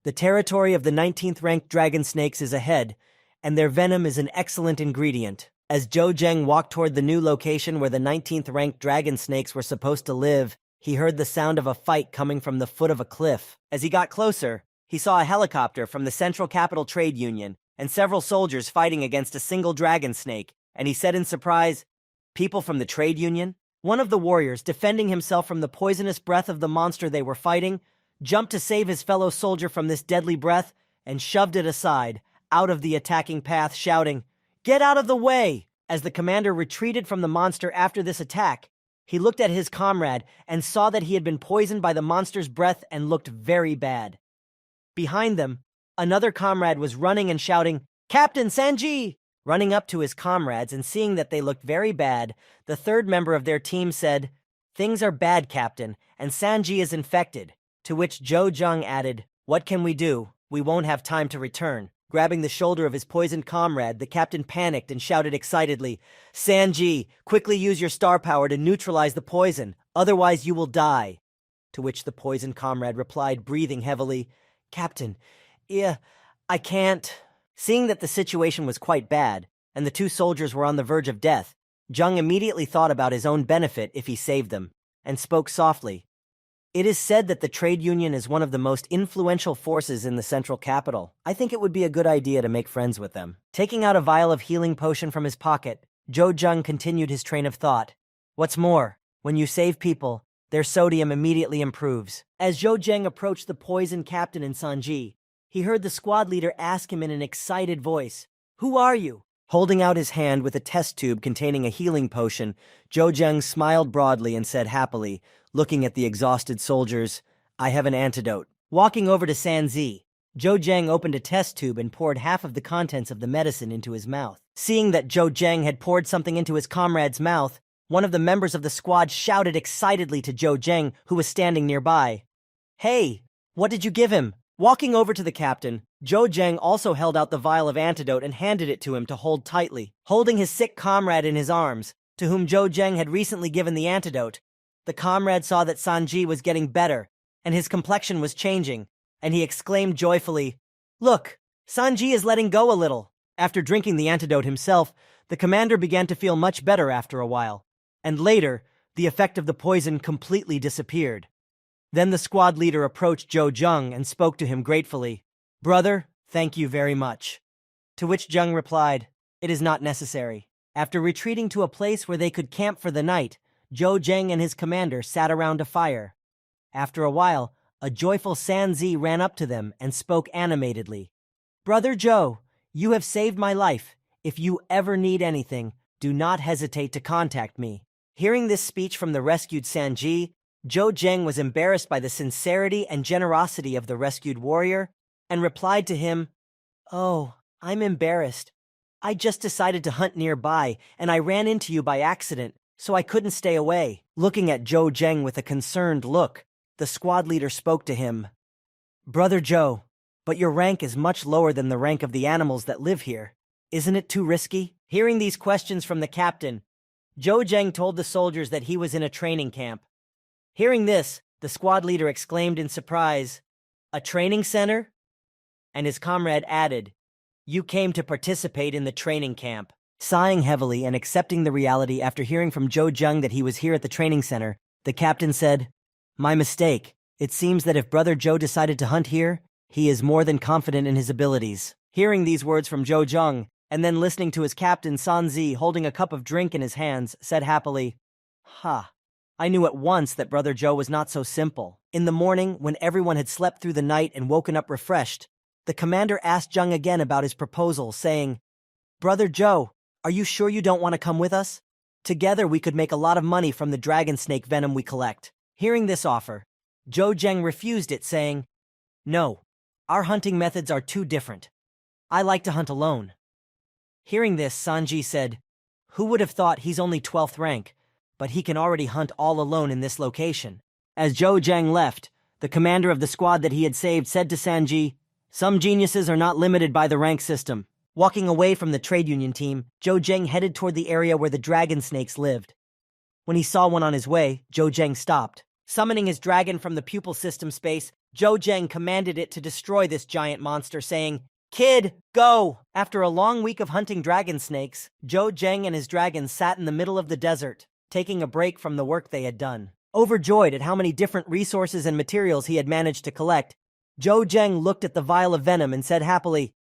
"The territory of the 19th ranked dragon snakes is ahead, and their venom is an excellent ingredient." As Zhou Zheng walked toward the new location where the 19th ranked dragon snakes were supposed to live, he heard the sound of a fight coming from the foot of a cliff. As he got closer, he saw a helicopter from the Central Capital Trade Union and several soldiers fighting against a single dragon snake, and he said in surprise, "People from the trade union?" One of the warriors, defending himself from the poisonous breath of the monster they were fighting, jumped to save his fellow soldier from this deadly breath and shoved it aside, out of the attacking path, shouting, "Get out of the way!" As the commander retreated from the monster after this attack, he looked at his comrade and saw that he had been poisoned by the monster's breath and looked very bad. Behind them, another comrade was running and shouting, "Captain Sanji!" Running up to his comrades and seeing that they looked very bad, the third member of their team said, "Things are bad, Captain, and Sanji is infected." To which Zhou Zheng added, "What can we do? We won't have time to return." Grabbing the shoulder of his poisoned comrade, the captain panicked and shouted excitedly, "Sanji, quickly use your star power to neutralize the poison, otherwise you will die." To which the poisoned comrade replied, breathing heavily, "Captain, I can't." Seeing that the situation was quite bad, and the two soldiers were on the verge of death, Zheng immediately thought about his own benefit if he saved them, and spoke softly. "It is said that the trade union is one of the most influential forces in the central capital. I think it would be a good idea to make friends with them." Taking out a vial of healing potion from his pocket, Zhou Zheng continued his train of thought. "What's more, when you save people, their sodium immediately improves." As Zhou Zheng approached the poisoned captain and Sanji, he heard the squad leader ask him in an excited voice, "Who are you?" Holding out his hand with a test tube containing a healing potion, Zhou Zheng smiled broadly and said happily, looking at the exhausted soldiers, "I have an antidote." Walking over to Sanji, Zhou Zheng opened a test tube and poured half of the contents of the medicine into his mouth. Seeing that Zhou Zheng had poured something into his comrade's mouth, one of the members of the squad shouted excitedly to Zhou Zheng, who was standing nearby, "Hey, what did you give him?" Walking over to the captain, Zhou Zheng also held out the vial of antidote and handed it to him to hold tightly. Holding his sick comrade in his arms, to whom Zhou Zheng had recently given the antidote, the comrade saw that Sanji was getting better, and his complexion was changing, and he exclaimed joyfully, "Look, Sanji is letting go a little." After drinking the antidote himself, the commander began to feel much better after a while, and later, the effect of the poison completely disappeared. Then the squad leader approached Zhou Zheng and spoke to him gratefully, "Brother, thank you very much." To which Zheng replied, "It is not necessary." After retreating to a place where they could camp for the night, Zhou Zheng and his commander sat around a fire. After a while, a joyful Sanzi ran up to them and spoke animatedly, "Brother Zhou, you have saved my life. If you ever need anything, do not hesitate to contact me." Hearing this speech from the rescued Sanji, Zhou Zheng was embarrassed by the sincerity and generosity of the rescued warrior and replied to him, "Oh, I'm embarrassed. I just decided to hunt nearby and I ran into you by accident, so I couldn't stay away." Looking at Zhou Zheng with a concerned look, the squad leader spoke to him, "Brother Zhou, but your rank is much lower than the rank of the animals that live here. Isn't it too risky?" Hearing these questions from the captain, Zhou Zheng told the soldiers that he was in a training camp. Hearing this, the squad leader exclaimed in surprise, "A training center?" And his comrade added, "You came to participate in the training camp." Sighing heavily and accepting the reality after hearing from Zhou Zheng that he was here at the training center, the captain said, "My mistake. It seems that if Brother Zhou decided to hunt here, he is more than confident in his abilities." Hearing these words from Zhou Zheng, and then listening to his captain Sanzi holding a cup of drink in his hands, said happily, "Ha! I knew at once that Brother Zhou was not so simple." In the morning, when everyone had slept through the night and woken up refreshed, the commander asked Zheng again about his proposal, saying, "Brother Zhou, are you sure you don't want to come with us? Together we could make a lot of money from the dragon snake venom we collect." Hearing this offer, Zhou Zheng refused it, saying, "No, our hunting methods are too different. I like to hunt alone." Hearing this, Sanji said, "Who would have thought he's only 12th rank, but he can already hunt all alone in this location?" As Zhou Zheng left, the commander of the squad that he had saved said to Sanji, "Some geniuses are not limited by the rank system." Walking away from the trade union team, Zhou Zheng headed toward the area where the dragon snakes lived. When he saw one on his way, Zhou Zheng stopped. Summoning his dragon from the pupil system space, Zhou Zheng commanded it to destroy this giant monster, saying, "Kid, go!" After a long week of hunting dragon snakes, Zhou Zheng and his dragon sat in the middle of the desert, taking a break from the work they had done. Overjoyed at how many different resources and materials he had managed to collect, Zhou Zheng looked at the vial of venom and said happily,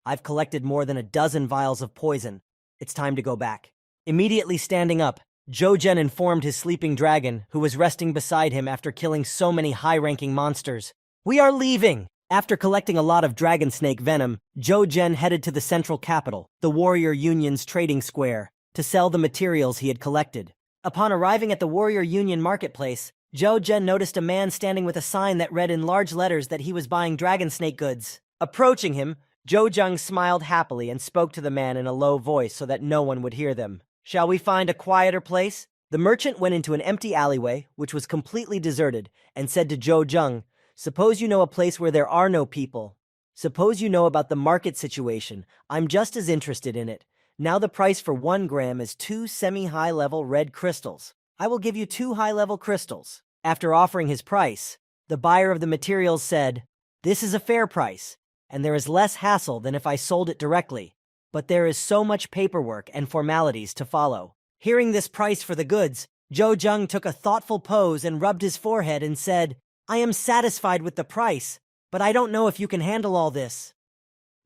"I've collected more than a dozen vials of poison. It's time to go back." Immediately standing up, Zhou Zheng informed his sleeping dragon, who was resting beside him after killing so many high-ranking monsters, "We are leaving!" After collecting a lot of dragon snake venom, Zhou Zheng headed to the central capital, the Warrior Union's trading square, to sell the materials he had collected. Upon arriving at the Warrior Union marketplace, Zhou Zheng noticed a man standing with a sign that read in large letters that he was buying dragon snake goods. Approaching him, Zhou Zheng smiled happily and spoke to the man in a low voice so that no one would hear them. "Shall we find a quieter place?" The merchant went into an empty alleyway, which was completely deserted, and said to Zhou Zheng, "Suppose you know a place where there are no people. Suppose you know about the market situation. I'm just as interested in it. Now the price for 1 gram is 2 semi-high-level red crystals. I will give you 2 high-level crystals." After offering his price, the buyer of the materials said, "This is a fair price, and there is less hassle than if I sold it directly, but there is so much paperwork and formalities to follow." Hearing this price for the goods, Zhou Zheng took a thoughtful pose and rubbed his forehead and said, "I am satisfied with the price, but I don't know if you can handle all this."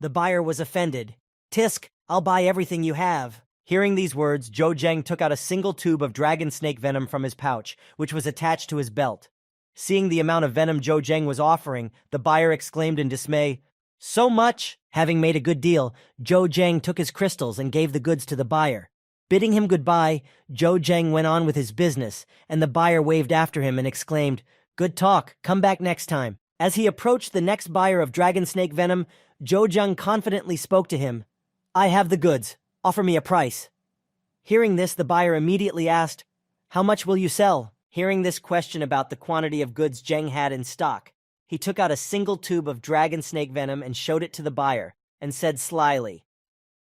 The buyer was offended. "Tisk, I'll buy everything you have." Hearing these words, Zhou Zheng took out a single tube of dragon snake venom from his pouch, which was attached to his belt. Seeing the amount of venom Zhou Zheng was offering, the buyer exclaimed in dismay, "So much!" Having made a good deal, Zhou Zheng took his crystals and gave the goods to the buyer. Bidding him goodbye, Zhou Zheng went on with his business, and the buyer waved after him and exclaimed, "Good talk, come back next time." As he approached the next buyer of dragon snake venom, Zhou Zheng confidently spoke to him, "I have the goods. Offer me a price." Hearing this, the buyer immediately asked, "How much will you sell?" Hearing this question about the quantity of goods Zheng had in stock, he took out a single tube of dragon snake venom and showed it to the buyer, and said slyly,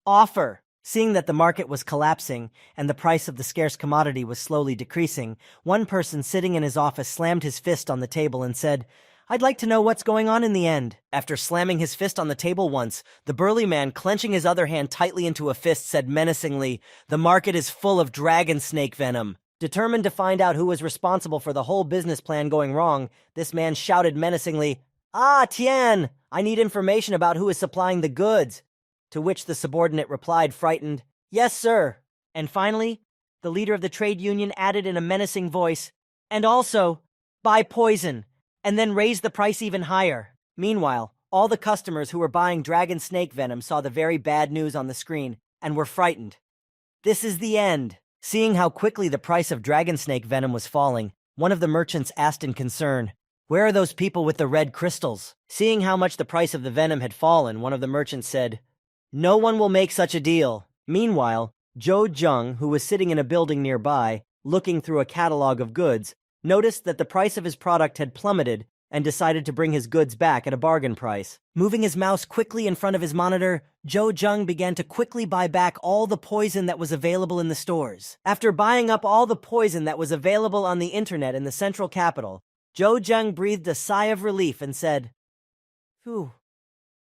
"Offer." Seeing that the market was collapsing and the price of the scarce commodity was slowly decreasing, one person sitting in his office slammed his fist on the table and said, "I'd like to know what's going on in the end." After slamming his fist on the table once, the burly man, clenching his other hand tightly into a fist, said menacingly, "The market is full of dragon snake venom." Determined to find out who was responsible for the whole business plan going wrong, this man shouted menacingly, "Ah, Tian! I need information about who is supplying the goods." To which the subordinate replied, frightened, "Yes, sir." And finally, the leader of the trade union added in a menacing voice, "And also, buy poison, and then raise the price even higher." Meanwhile, all the customers who were buying dragon snake venom saw the very bad news on the screen and were frightened. This is the end. Seeing how quickly the price of dragon snake venom was falling, one of the merchants asked in concern, "Where are those people with the red crystals?" Seeing how much the price of the venom had fallen, one of the merchants said, "No one will make such a deal." Meanwhile, Zhou Zheng, who was sitting in a building nearby, looking through a catalog of goods, noticed that the price of his product had plummeted and decided to bring his goods back at a bargain price. Moving his mouse quickly in front of his monitor, Zhou Zheng began to quickly buy back all the poison that was available in the stores. After buying up all the poison that was available on the internet in the central capital, Zhou Zheng breathed a sigh of relief and said, "Phew,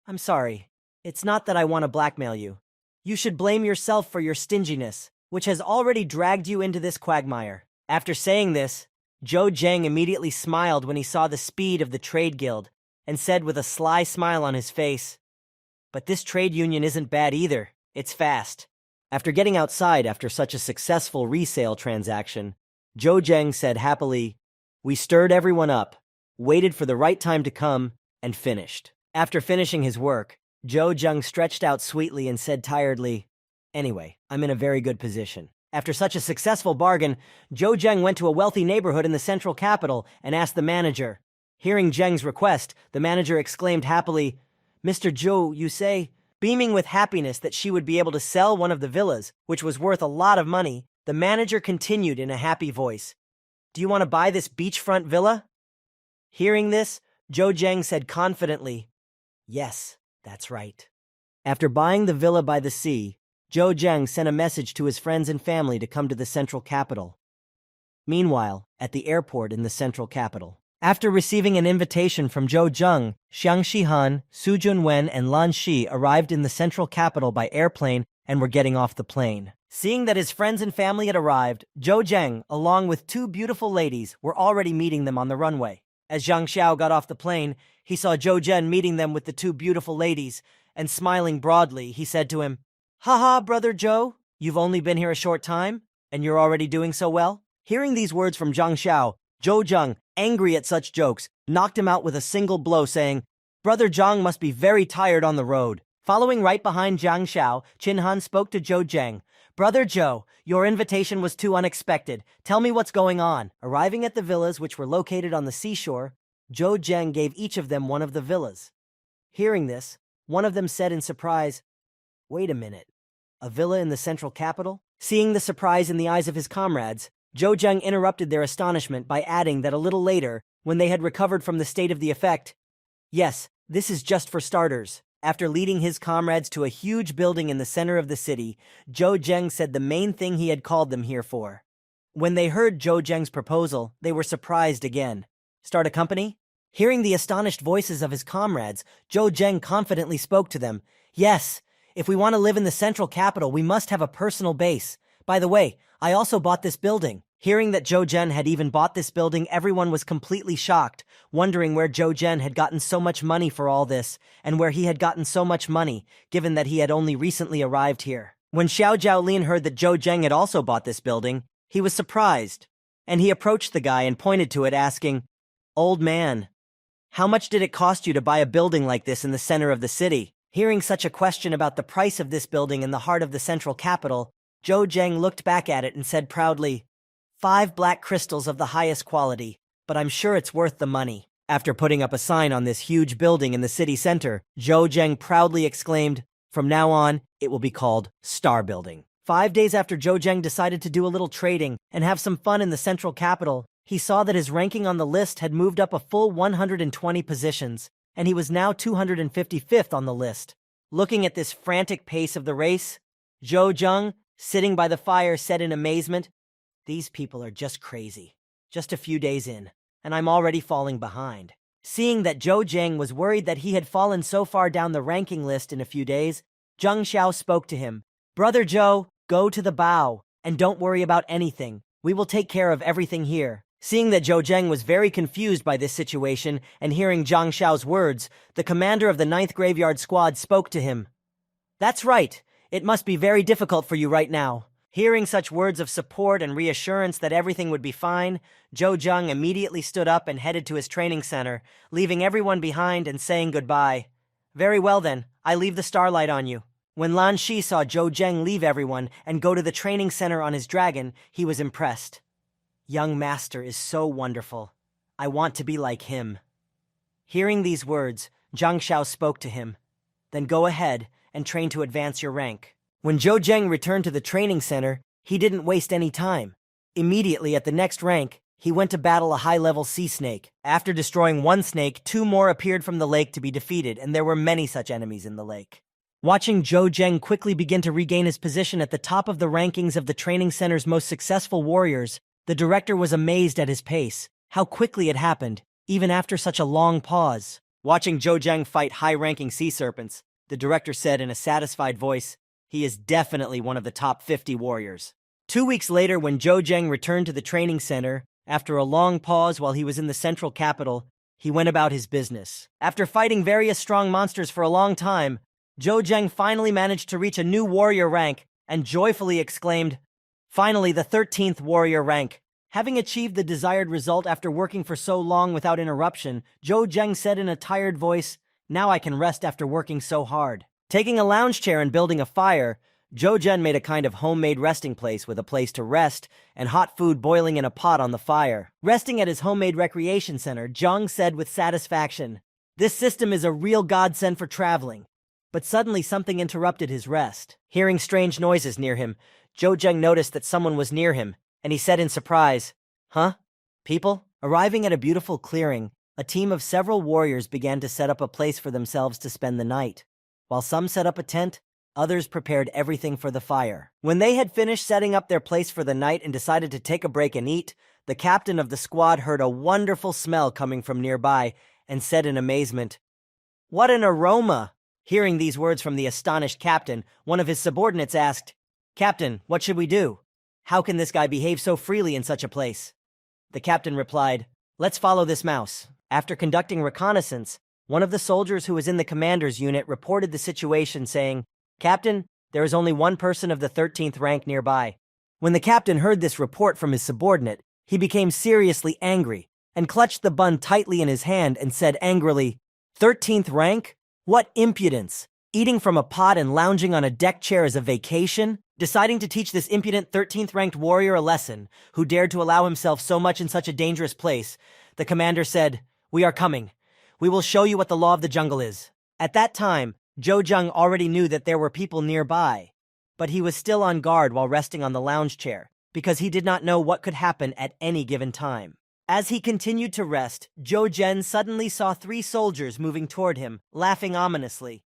I'm sorry. It's not that I want to blackmail you. You should blame yourself for your stinginess, which has already dragged you into this quagmire." After saying this, Zhou Zheng immediately smiled when he saw the speed of the trade guild and said with a sly smile on his face, "But this trade union isn't bad either. It's fast." After getting outside after such a successful resale transaction, Zhou Zheng said happily, "We stirred everyone up, waited for the right time to come, and finished." After finishing his work, Zhou Zheng stretched out sweetly and said tiredly, "Anyway, I'm in a very good position." After such a successful bargain, Zhou Zheng went to a wealthy neighborhood in the central capital and asked the manager. Hearing Zheng's request, the manager exclaimed happily, "Mr. Zhou, you say?" Beaming with happiness that she would be able to sell one of the villas, which was worth a lot of money, the manager continued in a happy voice, "Do you want to buy this beachfront villa?" Hearing this, Zhou Zheng said confidently, "Yes, that's right." After buying the villa by the sea, Zhou Zheng sent a message to his friends and family to come to the central capital. Meanwhile, at the airport in the central capital, after receiving an invitation from Zhou Zheng, Xiang Shihan, Su Junwen, and Lan Shi arrived in the central capital by airplane and were getting off the plane. Seeing that his friends and family had arrived, Zhou Zheng, along with two beautiful ladies, were already meeting them on the runway. As Zhang Xiao got off the plane, he saw Zhou Zheng meeting them with the two beautiful ladies, and smiling broadly, he said to him, "Haha, brother Zhou, you've only been here a short time, and you're already doing so well?" Hearing these words from Zhang Xiao, Zhou Zheng, angry at such jokes, knocked him out with a single blow, saying, "Brother Zhang must be very tired on the road." Following right behind Zhang Xiao, Qin Han spoke to Zhou Zheng. "Brother Zhou, your invitation was too unexpected. Tell me what's going on." Arriving at the villas which were located on the seashore, Zhou Zheng gave each of them one of the villas. Hearing this, one of them said in surprise, "Wait a minute. A villa in the central capital?" Seeing the surprise in the eyes of his comrades, Zhou Zheng interrupted their astonishment by adding that a little later, when they had recovered from the state of the effect, "Yes, this is just for starters." After leading his comrades to a huge building in the center of the city, Zhou Zheng said the main thing he had called them here for. When they heard Zhou Zheng's proposal, they were surprised again. "Start a company?" Hearing the astonished voices of his comrades, Zhou Zheng confidently spoke to them. "Yes. If we want to live in the central capital, we must have a personal base. By the way, I also bought this building." Hearing that Zhou Zheng had even bought this building, everyone was completely shocked, wondering where Zhou Zheng had gotten so much money for all this, and where he had gotten so much money, given that he had only recently arrived here. When Xiao Jiaolin heard that Zhou Zheng had also bought this building, he was surprised, and he approached the guy and pointed to it, asking, "Old man, how much did it cost you to buy a building like this in the center of the city?" Hearing such a question about the price of this building in the heart of the central capital, Zhou Zheng looked back at it and said proudly, 5 black crystals of the highest quality, but I'm sure it's worth the money." After putting up a sign on this huge building in the city center, Zhou Zheng proudly exclaimed, "From now on, it will be called Star Building." 5 days after Zhou Zheng decided to do a little trading and have some fun in the central capital, he saw that his ranking on the list had moved up a full 120 positions, and he was now 255th on the list. Looking at this frantic pace of the race, Zhou Zheng, sitting by the fire, said in amazement, "These people are just crazy. Just a few days in, and I'm already falling behind." Seeing that Zhou Zheng was worried that he had fallen so far down the ranking list in a few days, Zhang Xiao spoke to him. "Brother Zhou, go to the bow, and don't worry about anything. We will take care of everything here." Seeing that Zhou Zheng was very confused by this situation, and hearing Zhang Xiao's words, the commander of the 9th Graveyard Squad spoke to him. "That's right. It must be very difficult for you right now." Hearing such words of support and reassurance that everything would be fine, Zhou Zheng immediately stood up and headed to his training center, leaving everyone behind and saying goodbye. "Very well then, I leave the starlight on you." When Lan Shi saw Zhou Zheng leave everyone and go to the training center on his dragon, he was impressed. "Young master is so wonderful. I want to be like him." Hearing these words, Zhang Xiao spoke to him. "Then go ahead and train to advance your rank." When Zhou Zheng returned to the training center, he didn't waste any time. Immediately at the next rank, he went to battle a high-level sea snake. After destroying one snake, 2 more appeared from the lake to be defeated, and there were many such enemies in the lake. Watching Zhou Zheng quickly begin to regain his position at the top of the rankings of the training center's most successful warriors, the director was amazed at his pace, how quickly it happened, even after such a long pause. Watching Zhou Zheng fight high-ranking sea serpents, the director said in a satisfied voice, "He is definitely one of the top 50 warriors." 2 weeks later, when Zhou Zheng returned to the training center, after a long pause while he was in the central capital, he went about his business. After fighting various strong monsters for a long time, Zhou Zheng finally managed to reach a new warrior rank and joyfully exclaimed, "Finally, the 13th warrior rank." Having achieved the desired result after working for so long without interruption, Zhou Zheng said in a tired voice, "Now I can rest after working so hard." Taking a lounge chair and building a fire, Zhou Zheng made a kind of homemade resting place with a place to rest and hot food boiling in a pot on the fire. Resting at his homemade recreation center, Zhang said with satisfaction, "This system is a real godsend for traveling." But suddenly something interrupted his rest. Hearing strange noises near him, Zhou Zheng noticed that someone was near him, and he said in surprise, "Huh? People?" Arriving at a beautiful clearing, a team of several warriors began to set up a place for themselves to spend the night. While some set up a tent, others prepared everything for the fire. When they had finished setting up their place for the night and decided to take a break and eat, the captain of the squad heard a wonderful smell coming from nearby and said in amazement, "What an aroma!" Hearing these words from the astonished captain, one of his subordinates asked, "Captain, what should we do? How can this guy behave so freely in such a place?" The captain replied, "Let's follow this mouse." After conducting reconnaissance, one of the soldiers who was in the commander's unit reported the situation, saying, "Captain, there is only one person of the 13th rank nearby." When the captain heard this report from his subordinate, he became seriously angry and clutched the bun tightly in his hand and said angrily, "13th rank? What impudence! Eating from a pot and lounging on a deck chair is a vacation?" Deciding to teach this impudent 13th ranked warrior a lesson, who dared to allow himself so much in such a dangerous place, the commander said, "We are coming. We will show you what the law of the jungle is." At that time, Zhou Zheng already knew that there were people nearby, but he was still on guard while resting on the lounge chair, because he did not know what could happen at any given time. As he continued to rest, Zhou Zheng suddenly saw 3 soldiers moving toward him, laughing ominously.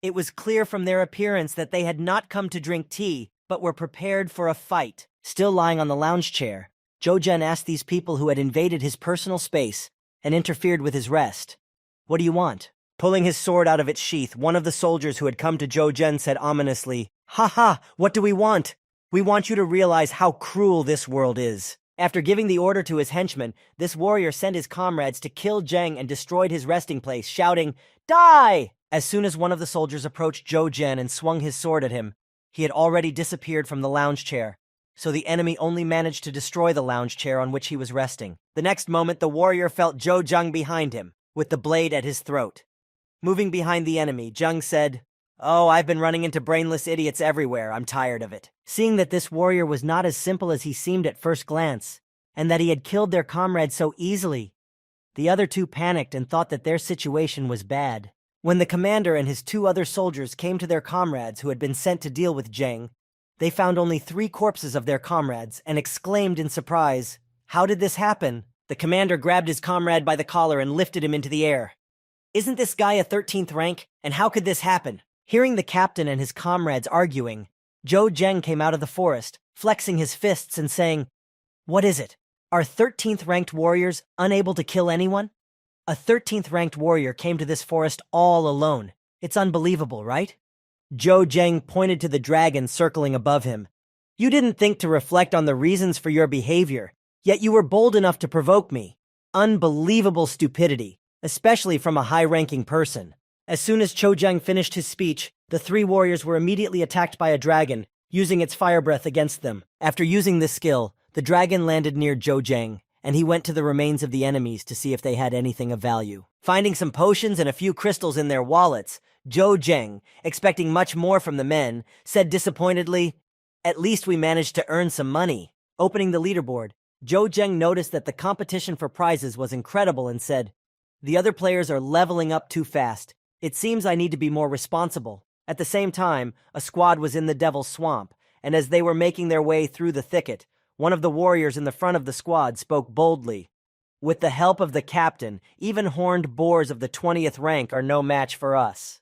It was clear from their appearance that they had not come to drink tea, but were prepared for a fight. Still lying on the lounge chair, Zhou Zheng asked these people who had invaded his personal space and interfered with his rest, "What do you want?" Pulling his sword out of its sheath, one of the soldiers who had come to Zhou Zheng said ominously, "Ha ha, what do we want? We want you to realize how cruel this world is." After giving the order to his henchmen, this warrior sent his comrades to kill Zheng and destroyed his resting place, shouting, "Die!" As soon as one of the soldiers approached Zhou Zheng and swung his sword at him, he had already disappeared from the lounge chair, so the enemy only managed to destroy the lounge chair on which he was resting. The next moment, the warrior felt Zhou Zheng behind him, with the blade at his throat. Moving behind the enemy, Zheng said, "Oh, I've been running into brainless idiots everywhere. I'm tired of it." Seeing that this warrior was not as simple as he seemed at first glance, and that he had killed their comrade so easily, the other 2 panicked and thought that their situation was bad. When the commander and his 2 other soldiers came to their comrades who had been sent to deal with Zheng, they found only 3 corpses of their comrades and exclaimed in surprise, "How did this happen?" The commander grabbed his comrade by the collar and lifted him into the air. "Isn't this guy a 13th rank? And how could this happen?" Hearing the captain and his comrades arguing, Zhou Zheng came out of the forest, flexing his fists and saying, "What is it? Are 13th ranked warriors unable to kill anyone? A 13th ranked warrior came to this forest all alone. It's unbelievable, right?" Zhou Zheng pointed to the dragon circling above him. "You didn't think to reflect on the reasons for your behavior, yet you were bold enough to provoke me. Unbelievable stupidity, especially from a high-ranking person." As soon as Zhou Zheng finished his speech, the 3 warriors were immediately attacked by a dragon, using its fire breath against them. After using this skill, the dragon landed near Zhou Zheng, and he went to the remains of the enemies to see if they had anything of value. Finding some potions and a few crystals in their wallets, Zhou Zheng, expecting much more from the men, said disappointedly, "At least we managed to earn some money." Opening the leaderboard, Zhou Zheng noticed that the competition for prizes was incredible and said, "The other players are leveling up too fast. It seems I need to be more responsible." At the same time, a squad was in the Devil's Swamp, and as they were making their way through the thicket, one of the warriors in the front of the squad spoke boldly. With the help of the captain, even horned boars of the 20th rank are no match for us.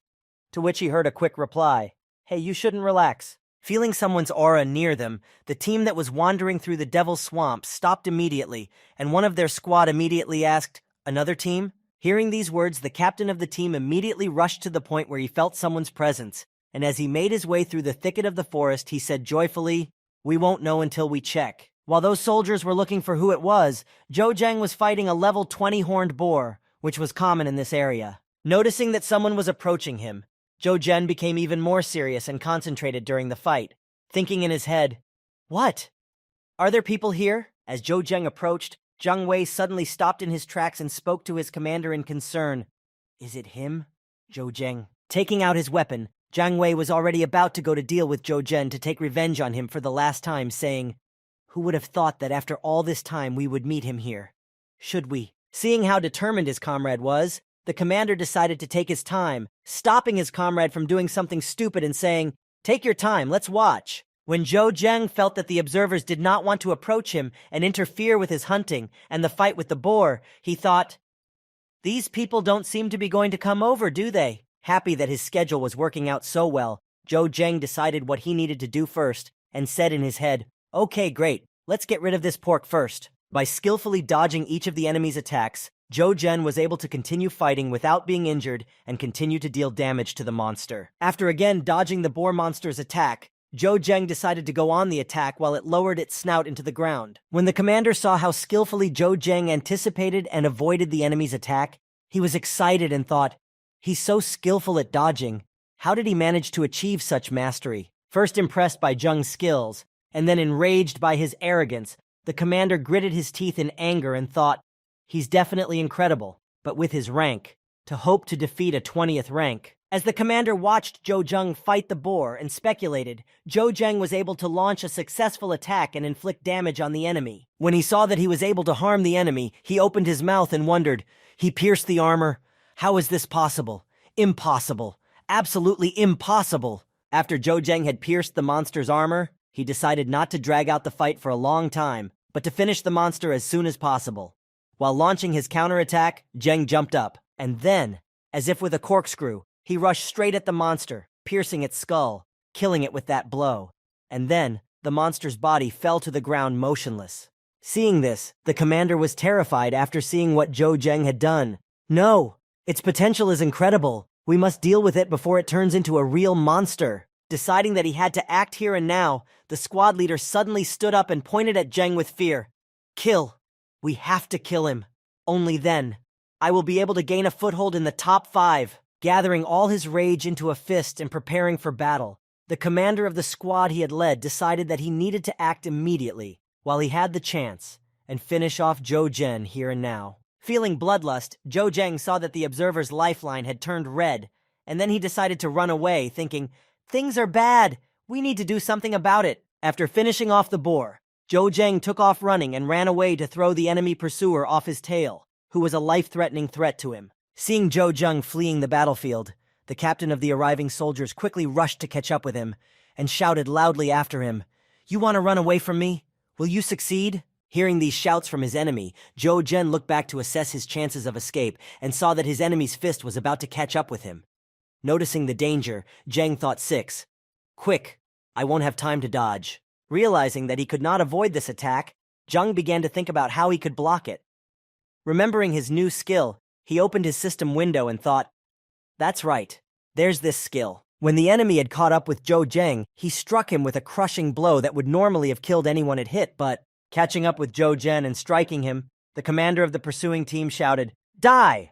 To which he heard a quick reply. Hey, you shouldn't relax. Feeling someone's aura near them, the team that was wandering through the Devil's Swamp stopped immediately, and one of their squad immediately asked, "Another team?" Hearing these words, the captain of the team immediately rushed to the point where he felt someone's presence, and as he made his way through the thicket of the forest, he said joyfully, "We won't know until we check." While those soldiers were looking for who it was, Zhou Zheng was fighting a level 20 horned boar, which was common in this area. Noticing that someone was approaching him, Zhou Zheng became even more serious and concentrated during the fight, thinking in his head, "What? Are there people here?" As Zhou Zheng approached, Jiang Wei suddenly stopped in his tracks and spoke to his commander in concern. "Is it him?" Zhou Zheng. Taking out his weapon, Jiang Wei was already about to go to deal with Zhou Zheng to take revenge on him for the last time, saying, "Who would have thought that after all this time we would meet him here? Should we?" Seeing how determined his comrade was, the commander decided to take his time, stopping his comrade from doing something stupid and saying, "Take your time, let's watch." When Zhou Zheng felt that the observers did not want to approach him and interfere with his hunting and the fight with the boar, he thought, "These people don't seem to be going to come over, do they?" Happy that his schedule was working out so well, Zhou Zheng decided what he needed to do first and said in his head, "Okay, great, let's get rid of this pork first." By skillfully dodging each of the enemy's attacks, Zhou Zheng was able to continue fighting without being injured and continue to deal damage to the monster. After again dodging the boar monster's attack, Zhou Zheng decided to go on the attack while it lowered its snout into the ground. When the commander saw how skillfully Zhou Zheng anticipated and avoided the enemy's attack, he was excited and thought, "He's so skillful at dodging. How did he manage to achieve such mastery?" First impressed by Zheng's skills, and then enraged by his arrogance, the commander gritted his teeth in anger and thought, "He's definitely incredible, but with his rank, to hope to defeat a 20th rank." As the commander watched Zhou Zheng fight the boar and speculated, Zhou Zheng was able to launch a successful attack and inflict damage on the enemy. When he saw that he was able to harm the enemy, he opened his mouth and wondered, "He pierced the armor? How is this possible? Impossible. Absolutely impossible." After Zhou Zheng had pierced the monster's armor, he decided not to drag out the fight for a long time, but to finish the monster as soon as possible. While launching his counterattack, Zheng jumped up, and then, as if with a corkscrew, he rushed straight at the monster, piercing its skull, killing it with that blow. And then, the monster's body fell to the ground motionless. Seeing this, the commander was terrified after seeing what Zhou Zheng had done. "No! Its potential is incredible. We must deal with it before it turns into a real monster." Deciding that he had to act here and now, the squad leader suddenly stood up and pointed at Zheng with fear. "Kill! We have to kill him. Only then, I will be able to gain a foothold in the top 5. Gathering all his rage into a fist and preparing for battle, the commander of the squad he had led decided that he needed to act immediately, while he had the chance, and finish off Zhou Zheng here and now. Feeling bloodlust, Zhou Zheng saw that the observer's lifeline had turned red, and then he decided to run away, thinking, "Things are bad. We need to do something about it." After finishing off the boar, Zhou Zheng took off running and ran away to throw the enemy pursuer off his tail, who was a life-threatening threat to him. Seeing Zhou Zheng fleeing the battlefield, the captain of the arriving soldiers quickly rushed to catch up with him and shouted loudly after him, "You want to run away from me? Will you succeed?" Hearing these shouts from his enemy, Zhou Zheng looked back to assess his chances of escape and saw that his enemy's fist was about to catch up with him. Noticing the danger, Zheng thought 6. "Quick, I won't have time to dodge." Realizing that he could not avoid this attack, Zheng began to think about how he could block it. Remembering his new skill, he opened his system window and thought, "That's right, there's this skill." When the enemy had caught up with Zhou Zheng, he struck him with a crushing blow that would normally have killed anyone it hit, but, catching up with Zhou Zheng and striking him, the commander of the pursuing team shouted, "Die!"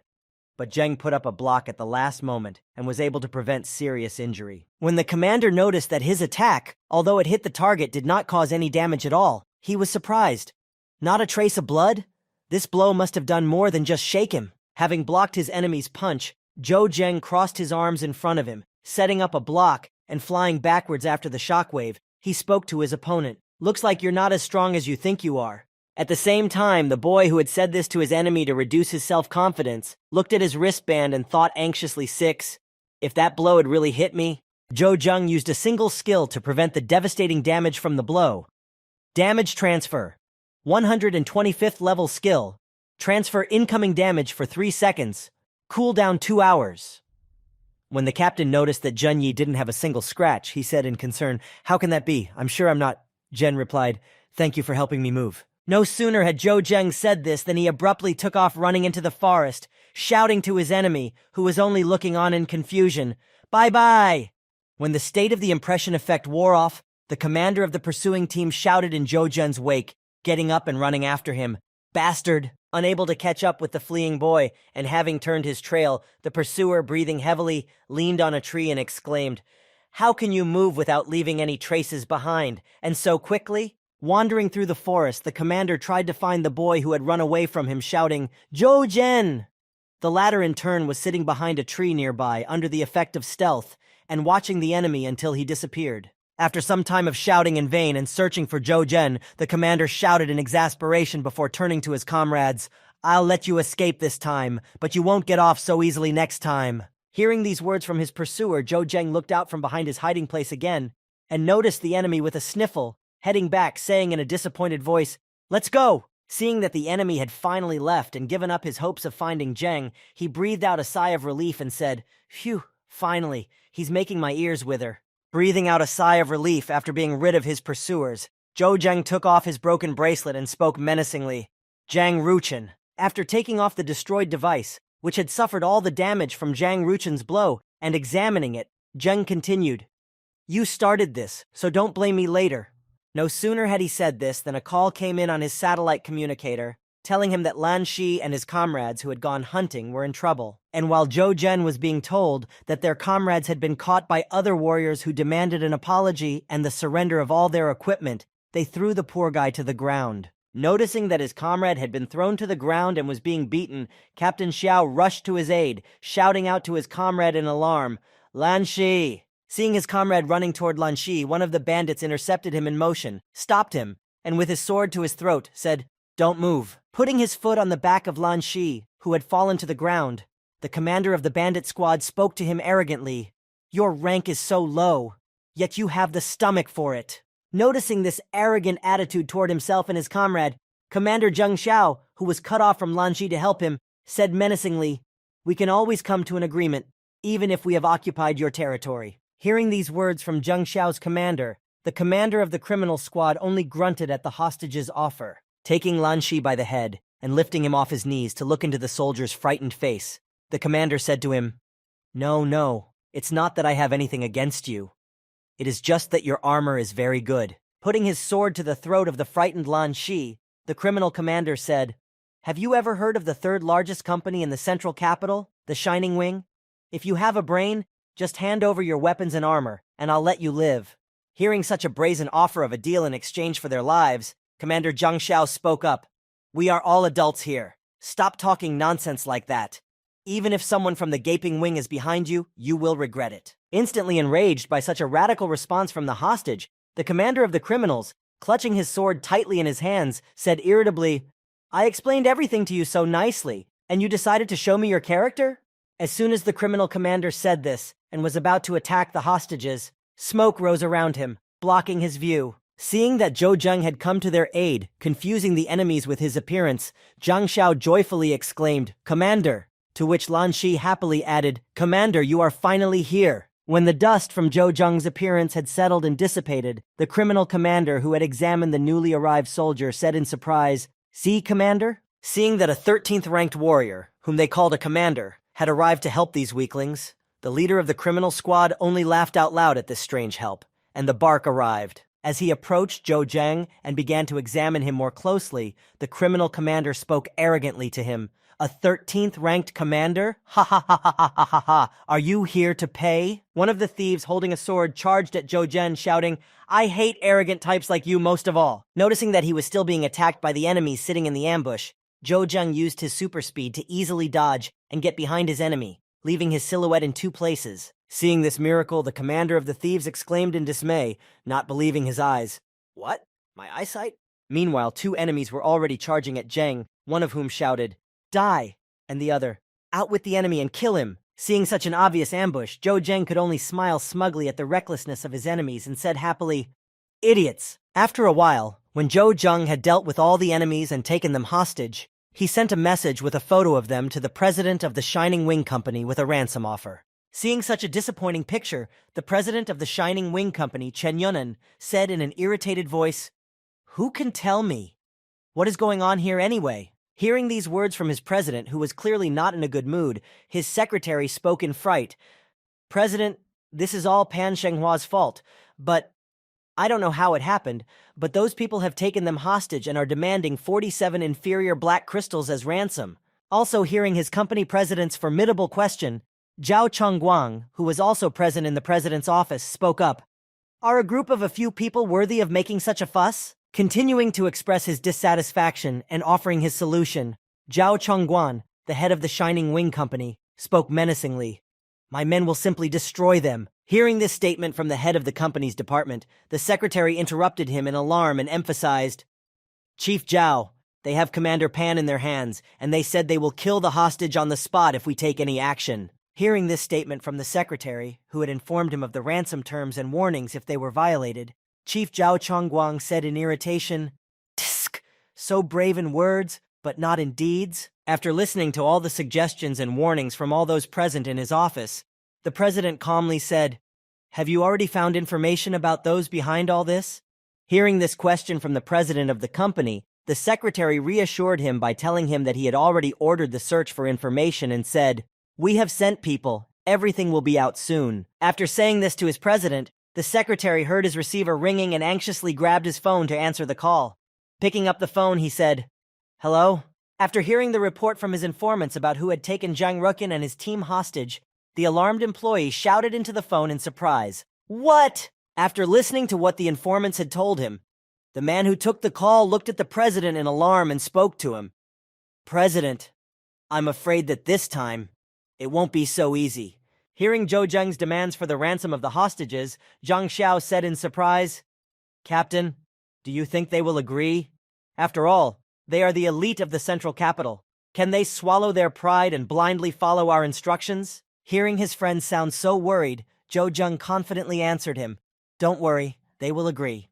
But Zheng put up a block at the last moment and was able to prevent serious injury. When the commander noticed that his attack, although it hit the target, did not cause any damage at all, he was surprised. Not a trace of blood? This blow must have done more than just shake him. Having blocked his enemy's punch, Zhou Zheng crossed his arms in front of him, setting up a block, and flying backwards after the shockwave, he spoke to his opponent. "Looks like you're not as strong as you think you are." At the same time, the boy who had said this to his enemy to reduce his self-confidence looked at his wristband and thought anxiously, 6. If that blow had really hit me? Zhou Zheng used a single skill to prevent the devastating damage from the blow. Damage transfer. 125th level skill. Transfer incoming damage for 3 seconds. Cooldown 2 hours. When the captain noticed that Jun Yi didn't have a single scratch, he said in concern, "How can that be? I'm sure I'm not." Jen replied, "Thank you for helping me move." No sooner had Zhou Zheng said this than he abruptly took off running into the forest, shouting to his enemy, who was only looking on in confusion, "Bye-bye!" When the state of the impression effect wore off, the commander of the pursuing team shouted in Zhou Zheng's wake, getting up and running after him. "Bastard!" Unable to catch up with the fleeing boy, and having turned his trail, the pursuer, breathing heavily, leaned on a tree and exclaimed, "How can you move without leaving any traces behind, and so quickly?" Wandering through the forest, the commander tried to find the boy who had run away from him, shouting, "Zhou Zhen!" The latter in turn was sitting behind a tree nearby, under the effect of stealth, and watching the enemy until he disappeared. After some time of shouting in vain and searching for Zhou Zhen, the commander shouted in exasperation before turning to his comrades, "I'll let you escape this time, but you won't get off so easily next time." Hearing these words from his pursuer, Zhou Zheng looked out from behind his hiding place again, and noticed the enemy with a sniffle, heading back, saying in a disappointed voice, "Let's go!" Seeing that the enemy had finally left and given up his hopes of finding Zheng, he breathed out a sigh of relief and said, "Phew, finally, he's making my ears wither." Breathing out a sigh of relief after being rid of his pursuers, Zhou Zheng took off his broken bracelet and spoke menacingly, "Zhang Ruchen." After taking off the destroyed device, which had suffered all the damage from Zhang Ruchen's blow, and examining it, Zheng continued, "You started this, so don't blame me later." No sooner had he said this than a call came in on his satellite communicator, telling him that Lan Shi and his comrades who had gone hunting were in trouble. And while Zhou Zhen was being told that their comrades had been caught by other warriors who demanded an apology and the surrender of all their equipment, they threw the poor guy to the ground. Noticing that his comrade had been thrown to the ground and was being beaten, Captain Xiao rushed to his aid, shouting out to his comrade in alarm, "Lan Shi!" Seeing his comrade running toward Lan Shi, one of the bandits intercepted him in motion, stopped him, and with his sword to his throat, said, "Don't move." Putting his foot on the back of Lan Shi, who had fallen to the ground, the commander of the bandit squad spoke to him arrogantly, "Your rank is so low, yet you have the stomach for it." Noticing this arrogant attitude toward himself and his comrade, Commander Zheng Xiao, who was cut off from Lan Shi to help him, said menacingly, "We can always come to an agreement, even if we have occupied your territory." Hearing these words from Zheng Xiao's commander, the commander of the criminal squad only grunted at the hostage's offer. Taking Lan Shi by the head and lifting him off his knees to look into the soldier's frightened face, the commander said to him, No, it's not that I have anything against you. It is just that your armor is very good." Putting his sword to the throat of the frightened Lan Shi, the criminal commander said, "Have you ever heard of the third largest company in the central capital, the Shining Wing? If you have a brain, just hand over your weapons and armor, and I'll let you live." Hearing such a brazen offer of a deal in exchange for their lives, Commander Zhang Xiao spoke up, "We are all adults here. Stop talking nonsense like that. Even if someone from the gaping wing is behind you, you will regret it." Instantly enraged by such a radical response from the hostage, the commander of the criminals, clutching his sword tightly in his hands, said irritably, "I explained everything to you so nicely, and you decided to show me your character?" As soon as the criminal commander said this and was about to attack the hostages, smoke rose around him, blocking his view. Seeing that Zhou Zheng had come to their aid, confusing the enemies with his appearance, Zhang Xiao joyfully exclaimed, "Commander!" To which Lan Shi happily added, "Commander, you are finally here." When the dust from Zhou Zheng's appearance had settled and dissipated, the criminal commander who had examined the newly arrived soldier said in surprise, "See, Commander?" Seeing that a 13th ranked warrior, whom they called a commander, had arrived to help these weaklings, the leader of the criminal squad only laughed out loud at this strange help, and the bark arrived. As he approached Zhou Zheng and began to examine him more closely, the criminal commander spoke arrogantly to him, "A 13th ranked commander? Ha ha ha ha ha ha ha ha! Are you here to pay?" One of the thieves holding a sword charged at Zhou Zhen, shouting, "I hate arrogant types like you most of all." Noticing that he was still being attacked by the enemies sitting in the ambush, Zhou Zheng used his super speed to easily dodge and get behind his enemy, leaving his silhouette in 2 places. Seeing this miracle, the commander of the thieves exclaimed in dismay, not believing his eyes, "What? My eyesight?" Meanwhile, 2 enemies were already charging at Zheng, one of whom shouted, "Die!" and the other, "Out with the enemy and kill him!" Seeing such an obvious ambush, Zhou Zheng could only smile smugly at the recklessness of his enemies and said happily, Idiots! After a while, when Zhou Zheng had dealt with all the enemies and taken them hostage, he sent a message with a photo of them to the president of the Shining Wing Company with a ransom offer. Seeing such a disappointing picture, the president of the Shining Wing Company, Chen Yunan, said in an irritated voice, "Who can tell me? What is going on here anyway?" Hearing these words from his president, who was clearly not in a good mood, his secretary spoke in fright. "President, this is all Pan Shenghua's fault, but I don't know how it happened, but those people have taken them hostage and are demanding 47 inferior black crystals as ransom." Also hearing his company president's formidable question, Zhao Chongguang, who was also present in the president's office, spoke up. "Are a group of a few people worthy of making such a fuss?" Continuing to express his dissatisfaction and offering his solution, Zhao Chongguan, the head of the Shining Wing Company, spoke menacingly. "My men will simply destroy them." Hearing this statement from the head of the company's department, the secretary interrupted him in alarm and emphasized, "Chief Zhao, they have Commander Pan in their hands, and they said they will kill the hostage on the spot if we take any action." Hearing this statement from the secretary, who had informed him of the ransom terms and warnings if they were violated, Chief Zhao Chongguang said in irritation, "Tsk! So brave in words, but not in deeds." After listening to all the suggestions and warnings from all those present in his office, the president calmly said, "Have you already found information about those behind all this?" Hearing this question from the president of the company, the secretary reassured him by telling him that he had already ordered the search for information and said, "We have sent people. Everything will be out soon." After saying this to his president, the secretary heard his receiver ringing and anxiously grabbed his phone to answer the call. Picking up the phone, he said, "Hello?" After hearing the report from his informants about who had taken Zhang Rukin and his team hostage, the alarmed employee shouted into the phone in surprise, "What?" After listening to what the informants had told him, the man who took the call looked at the president in alarm and spoke to him. "President, I'm afraid that this time, it won't be so easy." Hearing Zhou Zheng's demands for the ransom of the hostages, Zhang Xiao said in surprise, "Captain, do you think they will agree? After all, they are the elite of the central capital. Can they swallow their pride and blindly follow our instructions?" Hearing his friend sound so worried, Zhou Zheng confidently answered him, "Don't worry, they will agree.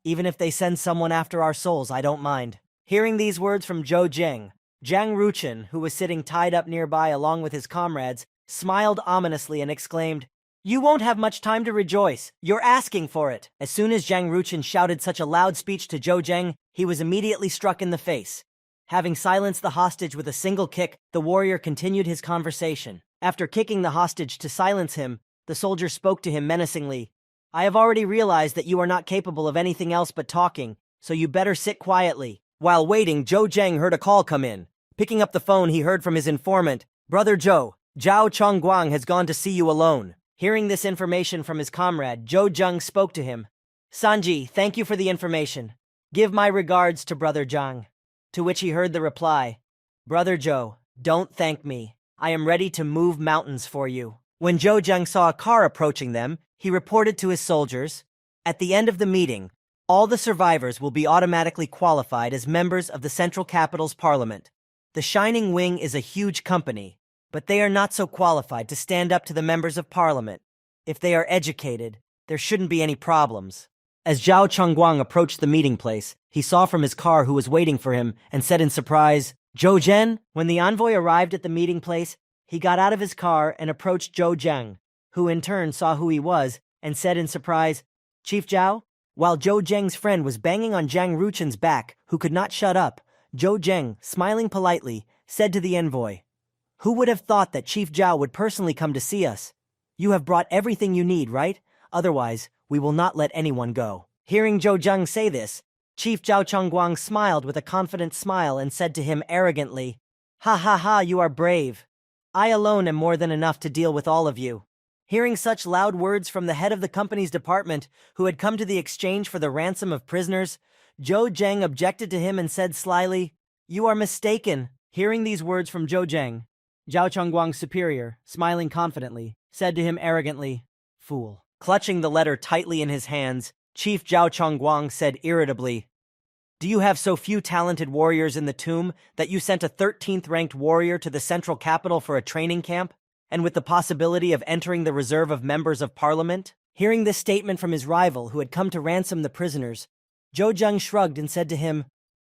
Even if they send someone after our souls, I don't mind." Hearing these words from Zhou Zheng, Zhang Ruchen, who was sitting tied up nearby along with his comrades, smiled ominously and exclaimed, "You won't have much time to rejoice. You're asking for it." As soon as Zhang Ruchen shouted such a loud speech to Zhou Zheng, he was immediately struck in the face. Having silenced the hostage with a single kick, the warrior continued his conversation. After kicking the hostage to silence him, the soldier spoke to him menacingly. "I have already realized that you are not capable of anything else but talking, so you better sit quietly." While waiting, Zhou Zheng heard a call come in. Picking up the phone, he heard from his informant, "Brother Zhou, Zhao Chongguang has gone to see you alone." Hearing this information from his comrade, Zhou Zheng spoke to him. "Sanji, thank you for the information. Give my regards to Brother Zhang." To which he heard the reply, "Brother Zhou, don't thank me. I am ready to move mountains for you." When Zhou Zheng saw a car approaching them, he reported to his soldiers, "At the end of the meeting, all the survivors will be automatically qualified as members of the Central Capital's parliament. The Shining Wing is a huge company, but they are not so qualified to stand up to the members of parliament. If they are educated, there shouldn't be any problems." As Zhao Chongguang approached the meeting place, he saw from his car who was waiting for him and said in surprise, "Zhou Zhen?" When the envoy arrived at the meeting place, he got out of his car and approached Zhou Zheng, who in turn saw who he was and said in surprise, "Chief Zhao?" While Zhou Zheng's friend was banging on Zhang Ruchen's back, who could not shut up, Zhou Zheng, smiling politely, said to the envoy, "Who would have thought that Chief Zhao would personally come to see us? You have brought everything you need, right? Otherwise, we will not let anyone go." Hearing Zhou Zheng say this, Chief Zhao Chongguang smiled with a confident smile and said to him arrogantly, "Ha ha ha, you are brave. I alone am more than enough to deal with all of you." Hearing such loud words from the head of the company's department, who had come to the exchange for the ransom of prisoners, Zhou Zheng objected to him and said slyly, "You are mistaken." Hearing these words from Zhou Zheng, Zhao Chongguang's superior, smiling confidently, said to him arrogantly, "Fool." Clutching the letter tightly in his hands, Chief Zhao Chongguang said irritably, "Do you have so few talented warriors in the tomb that you sent a 13th ranked warrior to the central capital for a training camp, and with the possibility of entering the reserve of members of parliament? Hearing this statement from his rival who had come to ransom the prisoners, Zhou Zheng shrugged and said to him,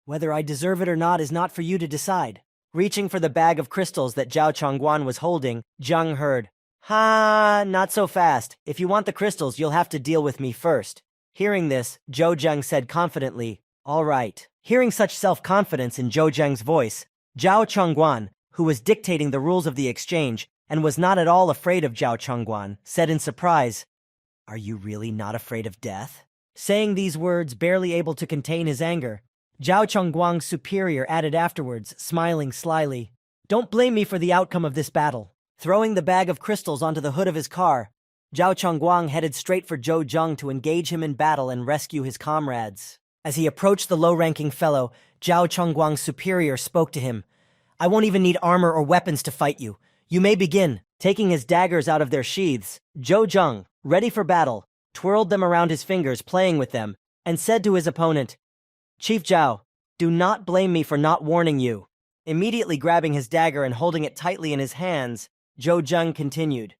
"Whether I deserve it or not is not for you to decide." Reaching for the bag of crystals that Zhao Chongguan was holding, Zheng heard, "Ha, not so fast. If you want the crystals, you'll have to deal with me first." Hearing this, Zhou Zheng said confidently, "All right." Hearing such self-confidence in Zhou Zheng's voice, Zhao Chongguan, who was dictating the rules of the exchange and was not at all afraid of Zhao Chongguan, said in surprise, "Are you really not afraid of death?" Saying these words, barely able to contain his anger, Zhao Chongguang's superior added afterwards, smiling slyly, "Don't blame me for the outcome of this battle." Throwing the bag of crystals onto the hood of his car, Zhao Chongguang headed straight for Zhou Zheng to engage him in battle and rescue his comrades. As he approached the low-ranking fellow, Zhao Chongguang's superior spoke to him, "I won't even need armor or weapons to fight you. You may begin." Taking his daggers out of their sheaths, Zhou Zheng, ready for battle, twirled them around his fingers, playing with them, and said to his opponent, "Chief Zhao, do not blame me for not warning you." Immediately grabbing his dagger and holding it tightly in his hands, Zhou Zheng continued,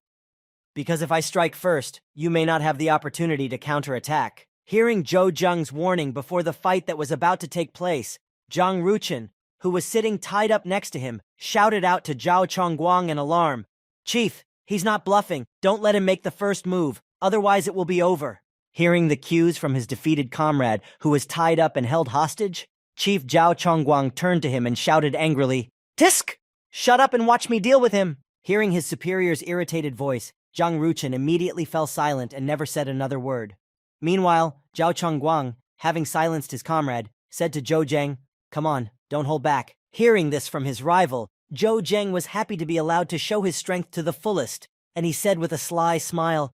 "Because if I strike first, you may not have the opportunity to counterattack." Hearing Zhou Zheng's warning before the fight that was about to take place, Zhang Ruchen, who was sitting tied up next to him, shouted out to Zhao Chongguang in alarm, "Chief, he's not bluffing. Don't let him make the first move, otherwise it will be over." Hearing the cues from his defeated comrade, who was tied up and held hostage, Chief Zhao Chongguang turned to him and shouted angrily, "Tisk! Shut up and watch me deal with him." Hearing his superior's irritated voice, Zhang Ruchen immediately fell silent and never said another word. Meanwhile, Zhao Chongguang, having silenced his comrade, said to Zhou Zheng, "Come on, don't hold back." Hearing this from his rival, Zhou Zheng was happy to be allowed to show his strength to the fullest, and he said with a sly smile,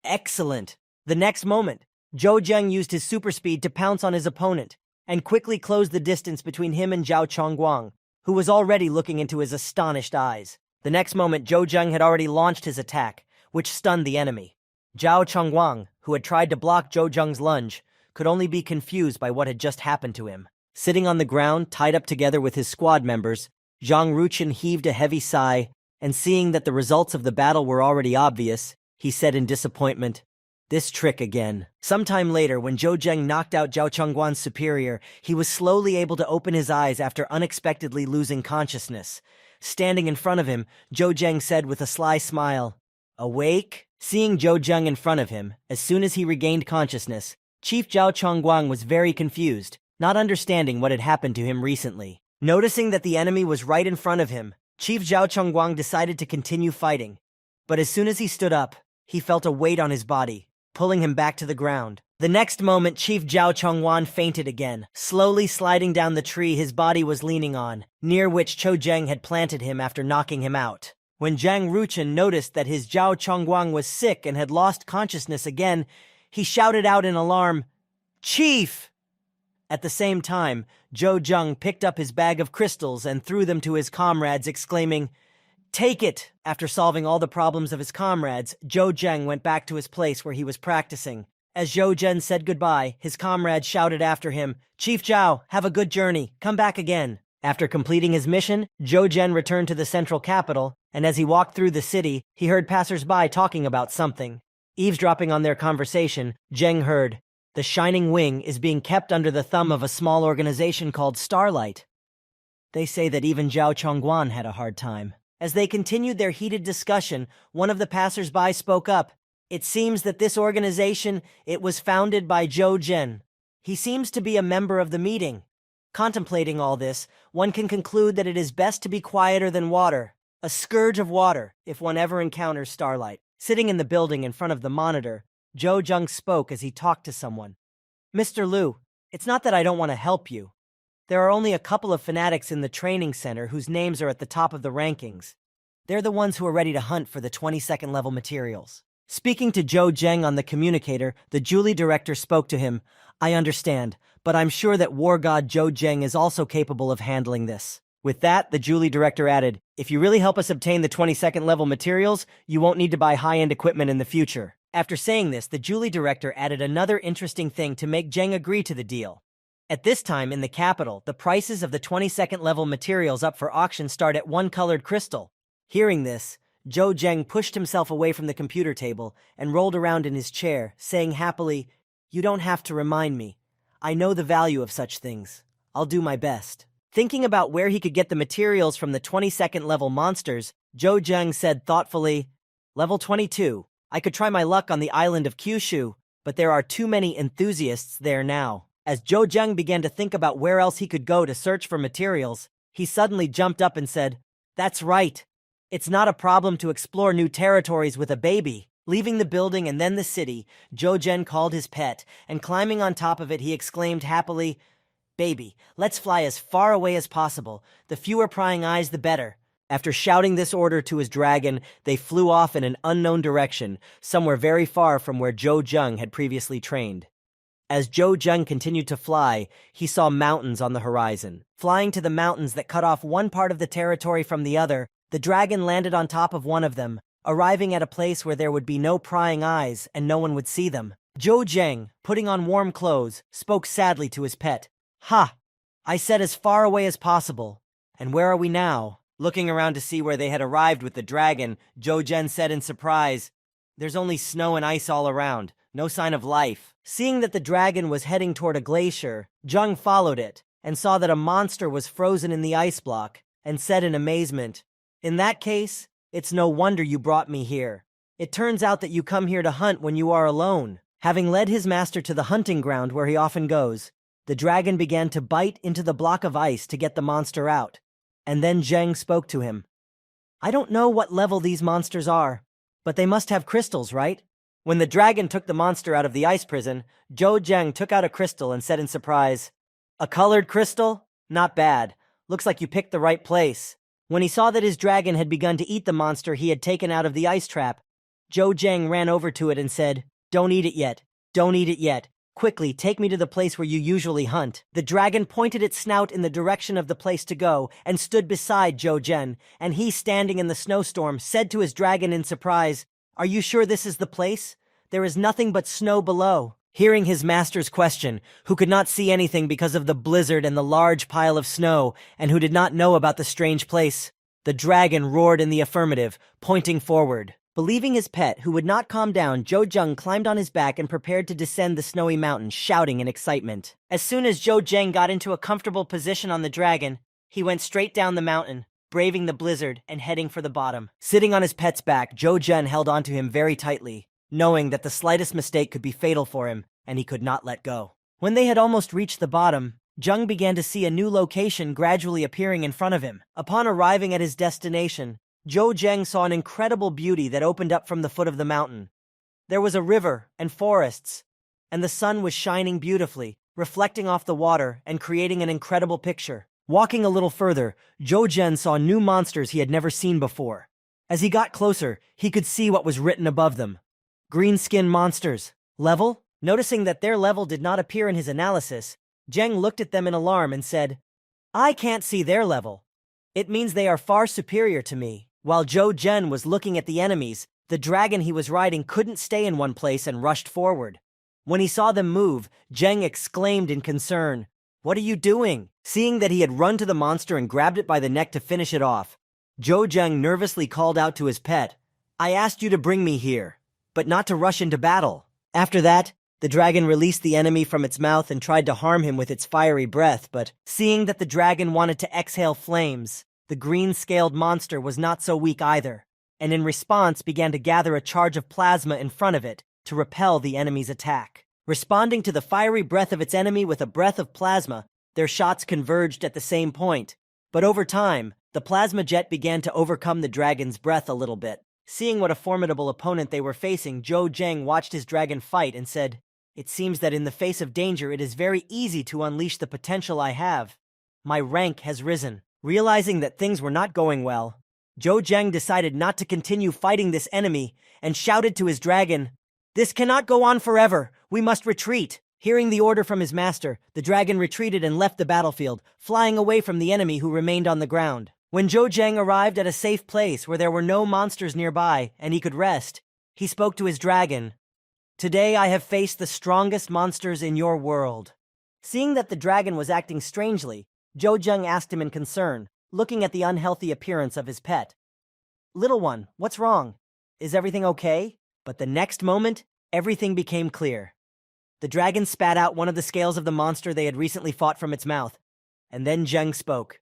"Excellent." The next moment, Zhou Zheng used his super speed to pounce on his opponent, and quickly closed the distance between him and Zhao Chongguang, who was already looking into his astonished eyes. The next moment, Zhou Zheng had already launched his attack, which stunned the enemy. Zhao Chongguang, who had tried to block Zhou Zheng's lunge, could only be confused by what had just happened to him. Sitting on the ground, tied up together with his squad members, Zhang Ruchen heaved a heavy sigh, and seeing that the results of the battle were already obvious, he said in disappointment, "This trick again." Sometime later, when Zhou Zheng knocked out Zhao Chongguan's superior, he was slowly able to open his eyes after unexpectedly losing consciousness. Standing in front of him, Zhou Zheng said with a sly smile, "Awake?" Seeing Zhou Zheng in front of him, as soon as he regained consciousness, Chief Zhao Chongguang was very confused, not understanding what had happened to him recently. Noticing that the enemy was right in front of him, Chief Zhao Chongguang decided to continue fighting. But as soon as he stood up, he felt a weight on his body, pulling him back to the ground. The next moment, Chief Zhao Chongguan fainted again, slowly sliding down the tree his body was leaning on, near which Zhou Zheng had planted him after knocking him out. When Zhang Ruchen noticed that his Zhao Chongguang was sick and had lost consciousness again, he shouted out in alarm, "Chief!" At the same time, Zhou Zheng picked up his bag of crystals and threw them to his comrades, exclaiming, "Take it!" After solving all the problems of his comrades, Zhou Zheng went back to his place where he was practicing. As Zhou Zheng said goodbye, his comrades shouted after him, "Chief Zhao, have a good journey. Come back again." After completing his mission, Zhou Zheng returned to the central capital, and as he walked through the city, he heard passers-by talking about something. Eavesdropping on their conversation, Zheng heard, "The Shining Wing is being kept under the thumb of a small organization called Starlight. They say that even Zhao Chongguan had a hard time." As they continued their heated discussion, one of the passers-by spoke up. "It seems that this organization, it was founded by Zhou Zheng. He seems to be a member of the meeting." Contemplating all this, one can conclude that it is best to be quieter than water, a scourge of water, if one ever encounters Starlight. Sitting in the building in front of the monitor, Zhou Zheng spoke as he talked to someone. "Mr. Liu, it's not that I don't want to help you. There are only a couple of fanatics in the training center whose names are at the top of the rankings. They're the ones who are ready to hunt for the 22nd level materials." Speaking to Zhou Zheng on the communicator, the Julie director spoke to him. "I understand, but I'm sure that war god Zhou Zheng is also capable of handling this." With that, the Julie director added, "If you really help us obtain the 22nd level materials, you won't need to buy high-end equipment in the future." After saying this, the Julie director added another interesting thing to make Zheng agree to the deal. At this time, in the capital, the prices of the 22nd level materials up for auction start at one colored crystal. Hearing this, Zhou Zheng pushed himself away from the computer table and rolled around in his chair, saying happily, "You don't have to remind me. I know the value of such things. I'll do my best." Thinking about where he could get the materials from the 22nd level monsters, Zhou Zheng said thoughtfully, "Level 22. I could try my luck on the island of Kyushu, but there are too many enthusiasts there now." As Zhou Zheng began to think about where else he could go to search for materials, he suddenly jumped up and said, "That's right. It's not a problem to explore new territories with a baby." Leaving the building and then the city, Zhou Zheng called his pet, and climbing on top of it, he exclaimed happily, "Baby, let's fly as far away as possible. The fewer prying eyes, the better." After shouting this order to his dragon, they flew off in an unknown direction, somewhere very far from where Zhou Zheng had previously trained. As Zhou Zheng continued to fly, he saw mountains on the horizon. Flying to the mountains that cut off one part of the territory from the other, the dragon landed on top of one of them, arriving at a place where there would be no prying eyes and no one would see them. Zhou Zheng, putting on warm clothes, spoke sadly to his pet. "Ha! I said as far away as possible. And where are we now?" Looking around to see where they had arrived with the dragon, Zhou Zheng said in surprise, "There's only snow and ice all around. No sign of life." Seeing that the dragon was heading toward a glacier, Zheng followed it and saw that a monster was frozen in the ice block and said in amazement, "In that case, it's no wonder you brought me here. It turns out that you come here to hunt when you are alone." Having led his master to the hunting ground where he often goes, the dragon began to bite into the block of ice to get the monster out. And then Zheng spoke to him. "I don't know what level these monsters are, but they must have crystals, right?" When the dragon took the monster out of the ice prison, Zhou Zheng took out a crystal and said in surprise, "A colored crystal? Not bad. Looks like you picked the right place." When he saw that his dragon had begun to eat the monster he had taken out of the ice trap, Zhou Zheng ran over to it and said, "Don't eat it yet. Don't eat it yet. Quickly, take me to the place where you usually hunt." The dragon pointed its snout in the direction of the place to go and stood beside Zhou Zheng, and he, standing in the snowstorm, said to his dragon in surprise, "Are you sure this is the place? There is nothing but snow below." Hearing his master's question, who could not see anything because of the blizzard and the large pile of snow, and who did not know about the strange place, the dragon roared in the affirmative, pointing forward. Believing his pet, who would not calm down, Zhou Zheng climbed on his back and prepared to descend the snowy mountain, shouting in excitement. As soon as Zhou Zheng got into a comfortable position on the dragon, he went straight down the mountain, braving the blizzard and heading for the bottom. Sitting on his pet's back, Zhou Zheng held onto him very tightly, knowing that the slightest mistake could be fatal for him, and he could not let go. When they had almost reached the bottom, Zheng began to see a new location gradually appearing in front of him. Upon arriving at his destination, Zhou Zheng saw an incredible beauty that opened up from the foot of the mountain. There was a river and forests, and the sun was shining beautifully, reflecting off the water and creating an incredible picture. Walking a little further, Zhou Zheng saw new monsters he had never seen before. As he got closer, he could see what was written above them. Green-skin monsters. Level? Noticing that their level did not appear in his analysis, Zheng looked at them in alarm and said, "I can't see their level. It means they are far superior to me." While Zhou Zheng was looking at the enemies, the dragon he was riding couldn't stay in one place and rushed forward. When he saw them move, Zheng exclaimed in concern, "What are you doing?" Seeing that he had run to the monster and grabbed it by the neck to finish it off, Zhou Zheng nervously called out to his pet, "I asked you to bring me here, but not to rush into battle." After that, the dragon released the enemy from its mouth and tried to harm him with its fiery breath, but seeing that the dragon wanted to exhale flames, the green-scaled monster was not so weak either, and in response began to gather a charge of plasma in front of it to repel the enemy's attack. Responding to the fiery breath of its enemy with a breath of plasma, their shots converged at the same point. But over time, the plasma jet began to overcome the dragon's breath a little bit. Seeing what a formidable opponent they were facing, Zhou Zheng watched his dragon fight and said, "It seems that in the face of danger it is very easy to unleash the potential I have. My rank has risen." Realizing that things were not going well, Zhou Zheng decided not to continue fighting this enemy and shouted to his dragon, "This cannot go on forever. We must retreat." Hearing the order from his master, the dragon retreated and left the battlefield, flying away from the enemy who remained on the ground. When Zhou Zheng arrived at a safe place where there were no monsters nearby and he could rest, he spoke to his dragon, "Today I have faced the strongest monsters in your world." Seeing that the dragon was acting strangely, Zhou Zheng asked him in concern, looking at the unhealthy appearance of his pet, "Little one, what's wrong? Is everything okay?" But the next moment, everything became clear. The dragon spat out one of the scales of the monster they had recently fought from its mouth, and then Zheng spoke.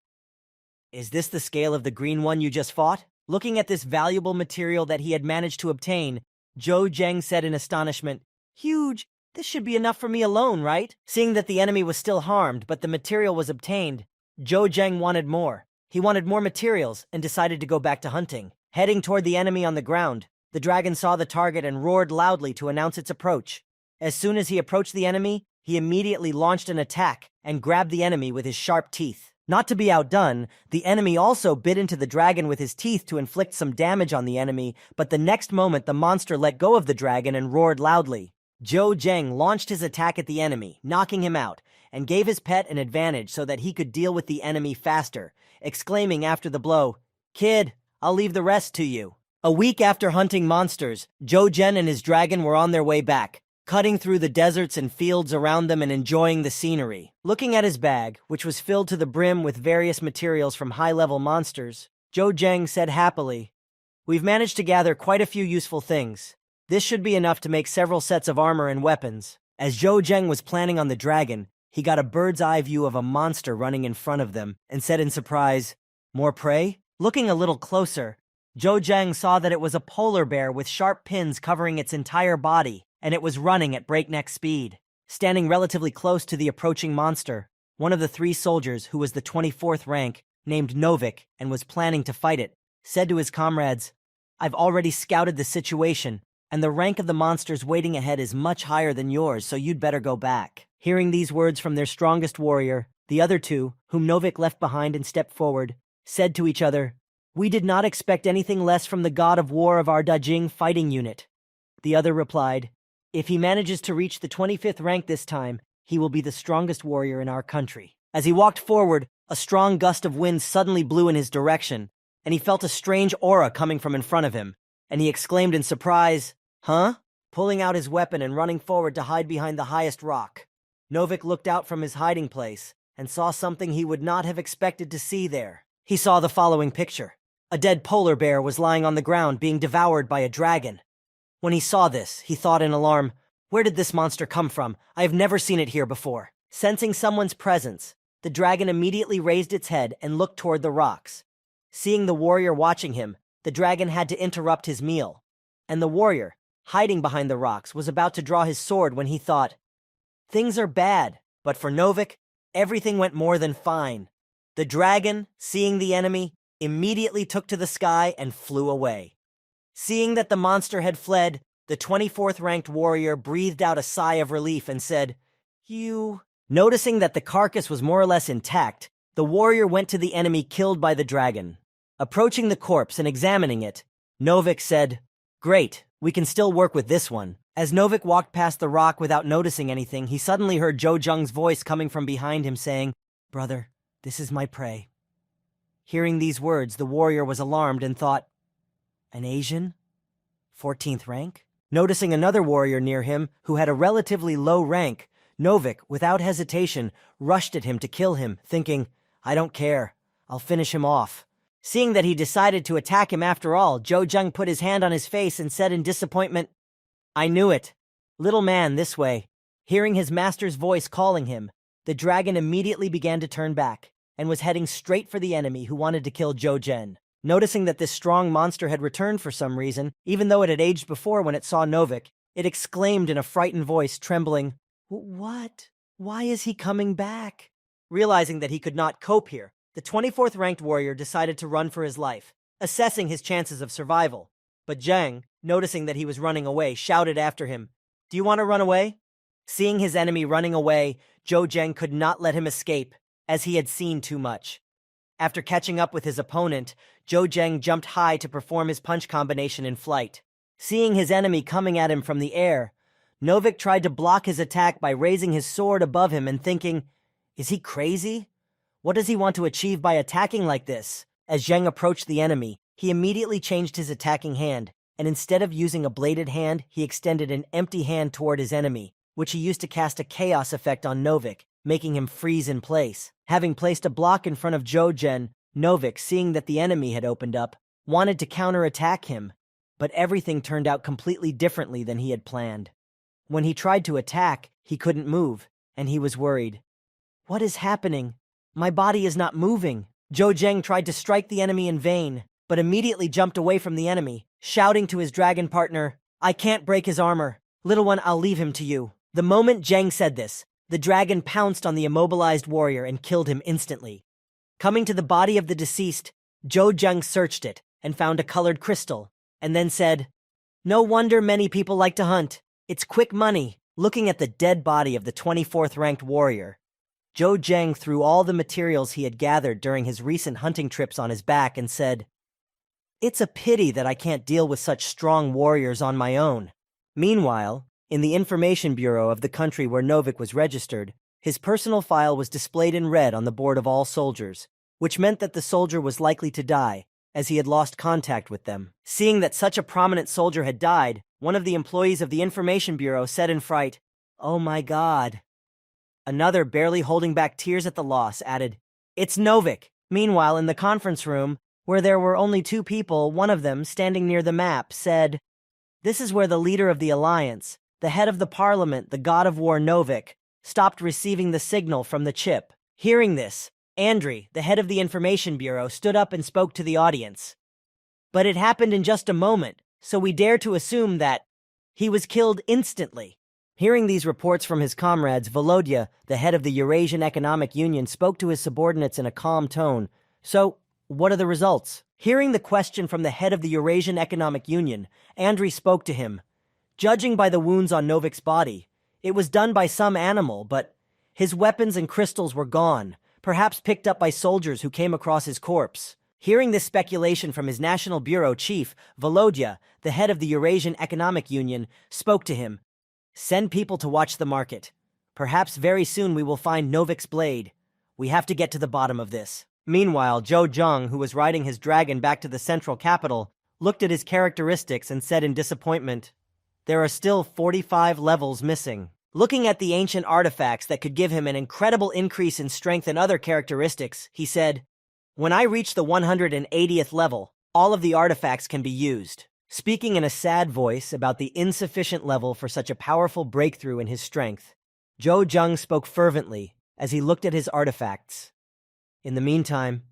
"Is this the scale of the green one you just fought?" Looking at this valuable material that he had managed to obtain, Zhou Zheng said in astonishment, "Huge! This should be enough for me alone, right?" Seeing that the enemy was still harmed, but the material was obtained, Zhou Zheng wanted more. He wanted more materials and decided to go back to hunting. Heading toward the enemy on the ground, the dragon saw the target and roared loudly to announce its approach. As soon as he approached the enemy, he immediately launched an attack and grabbed the enemy with his sharp teeth. Not to be outdone, the enemy also bit into the dragon with his teeth to inflict some damage on the enemy, but the next moment the monster let go of the dragon and roared loudly. Zhou Zheng launched his attack at the enemy, knocking him out, and gave his pet an advantage so that he could deal with the enemy faster, exclaiming after the blow, "Kid, I'll leave the rest to you." A week after hunting monsters, Zhou Zheng and his dragon were on their way back, cutting through the deserts and fields around them and enjoying the scenery. Looking at his bag, which was filled to the brim with various materials from high-level monsters, Zhou Zheng said happily, "We've managed to gather quite a few useful things. This should be enough to make several sets of armor and weapons." As Zhou Zheng was planning on the dragon, he got a bird's-eye view of a monster running in front of them and said in surprise, "More prey?" Looking a little closer, Zhou Zheng saw that it was a polar bear with sharp pins covering its entire body, and it was running at breakneck speed. Standing relatively close to the approaching monster, one of the 3 soldiers, who was the 24th rank, named Novik, and was planning to fight it, said to his comrades, "I've already scouted the situation, and the rank of the monsters waiting ahead is much higher than yours, so you'd better go back." Hearing these words from their strongest warrior, the other 2, whom Novik left behind and stepped forward, said to each other, "We did not expect anything less from the god of war of our Dajing fighting unit." The other replied, "If he manages to reach the 25th rank this time, he will be the strongest warrior in our country." As he walked forward, a strong gust of wind suddenly blew in his direction, and he felt a strange aura coming from in front of him, and he exclaimed in surprise, "Huh?" Pulling out his weapon and running forward to hide behind the highest rock. Novik looked out from his hiding place and saw something he would not have expected to see there. He saw the following picture. A dead polar bear was lying on the ground being devoured by a dragon. When he saw this, he thought in alarm, "Where did this monster come from? I have never seen it here before." Sensing someone's presence, the dragon immediately raised its head and looked toward the rocks. Seeing the warrior watching him, the dragon had to interrupt his meal, and the warrior, hiding behind the rocks, was about to draw his sword when he thought, "Things are bad," but for Novik, everything went more than fine. The dragon, seeing the enemy, immediately took to the sky and flew away. Seeing that the monster had fled, the 24th ranked warrior breathed out a sigh of relief and said, "You..." Noticing that the carcass was more or less intact, the warrior went to the enemy killed by the dragon. Approaching the corpse and examining it, Novik said, "Great, we can still work with this one." As Novik walked past the rock without noticing anything, he suddenly heard Zhou Zheng's voice coming from behind him saying, "Brother, this is my prey." Hearing these words, the warrior was alarmed and thought, "An Asian? 14th rank?" Noticing another warrior near him who had a relatively low rank, Novik, without hesitation, rushed at him to kill him, thinking, "I don't care, I'll finish him off." Seeing that he decided to attack him after all, Zhou Zheng put his hand on his face and said in disappointment, "I knew it. Little man, this way." Hearing his master's voice calling him, the dragon immediately began to turn back, and was heading straight for the enemy who wanted to kill Zhou Zheng. Noticing that this strong monster had returned for some reason, even though it had aged before when it saw Novik, it exclaimed in a frightened voice, trembling, "What? Why is he coming back?" Realizing that he could not cope here, the 24th ranked warrior decided to run for his life, assessing his chances of survival. But Zheng, noticing that he was running away, shouted after him, "Do you want to run away?" Seeing his enemy running away, Zhou Zheng could not let him escape, as he had seen too much. After catching up with his opponent, Zhou Zheng jumped high to perform his punch combination in flight. Seeing his enemy coming at him from the air, Novik tried to block his attack by raising his sword above him and thinking, "Is he crazy? What does he want to achieve by attacking like this?" As Zheng approached the enemy, he immediately changed his attacking hand, and instead of using a bladed hand, he extended an empty hand toward his enemy, which he used to cast a chaos effect on Novik, making him freeze in place. Having placed a block in front of Zhou Zheng, Novik, seeing that the enemy had opened up, wanted to counterattack him, but everything turned out completely differently than he had planned. When he tried to attack, he couldn't move, and he was worried. What is happening? My body is not moving. Zhou Zheng tried to strike the enemy in vain, but immediately jumped away from the enemy, shouting to his dragon partner, I can't break his armor. Little one, I'll leave him to you. The moment Zheng said this, the dragon pounced on the immobilized warrior and killed him instantly. Coming to the body of the deceased, Zhou Zheng searched it and found a colored crystal, and then said, No wonder many people like to hunt. It's quick money. Looking at the dead body of the 24th ranked warrior, Zhou Zheng threw all the materials he had gathered during his recent hunting trips on his back and said, It's a pity that I can't deal with such strong warriors on my own. Meanwhile, in the information bureau of the country where Novik was registered, his personal file was displayed in red on the board of all soldiers, which meant that the soldier was likely to die, as he had lost contact with them. Seeing that such a prominent soldier had died, one of the employees of the information bureau said in fright, Oh my God. Another, barely holding back tears at the loss, added, It's Novik. Meanwhile, in the conference room, where there were only two people, one of them, standing near the map, said, This is where the leader of the alliance, the head of the parliament, the god of war Novik, stopped receiving the signal from the chip. Hearing this, Andriy, the head of the information bureau, stood up and spoke to the audience. But it happened in just a moment, so we dare to assume that he was killed instantly. Hearing these reports from his comrades, Volodya, the head of the Eurasian Economic Union, spoke to his subordinates in a calm tone. So, what are the results? Hearing the question from the head of the Eurasian Economic Union, Andriy spoke to him. Judging by the wounds on Novik's body, it was done by some animal, but his weapons and crystals were gone, perhaps picked up by soldiers who came across his corpse. Hearing this speculation from his National Bureau chief, Volodya, the head of the Eurasian Economic Union, spoke to him. Send people to watch the market. Perhaps very soon we will find Novik's blade. We have to get to the bottom of this. Meanwhile, Zhou Zheng, who was riding his dragon back to the central capital, looked at his characteristics and said in disappointment, There are still 45 levels missing. Looking at the ancient artifacts that could give him an incredible increase in strength and other characteristics, he said, When I reach the 180th level, all of the artifacts can be used. Speaking in a sad voice about the insufficient level for such a powerful breakthrough in his strength, Zhou Zheng spoke fervently as he looked at his artifacts. In the meantime,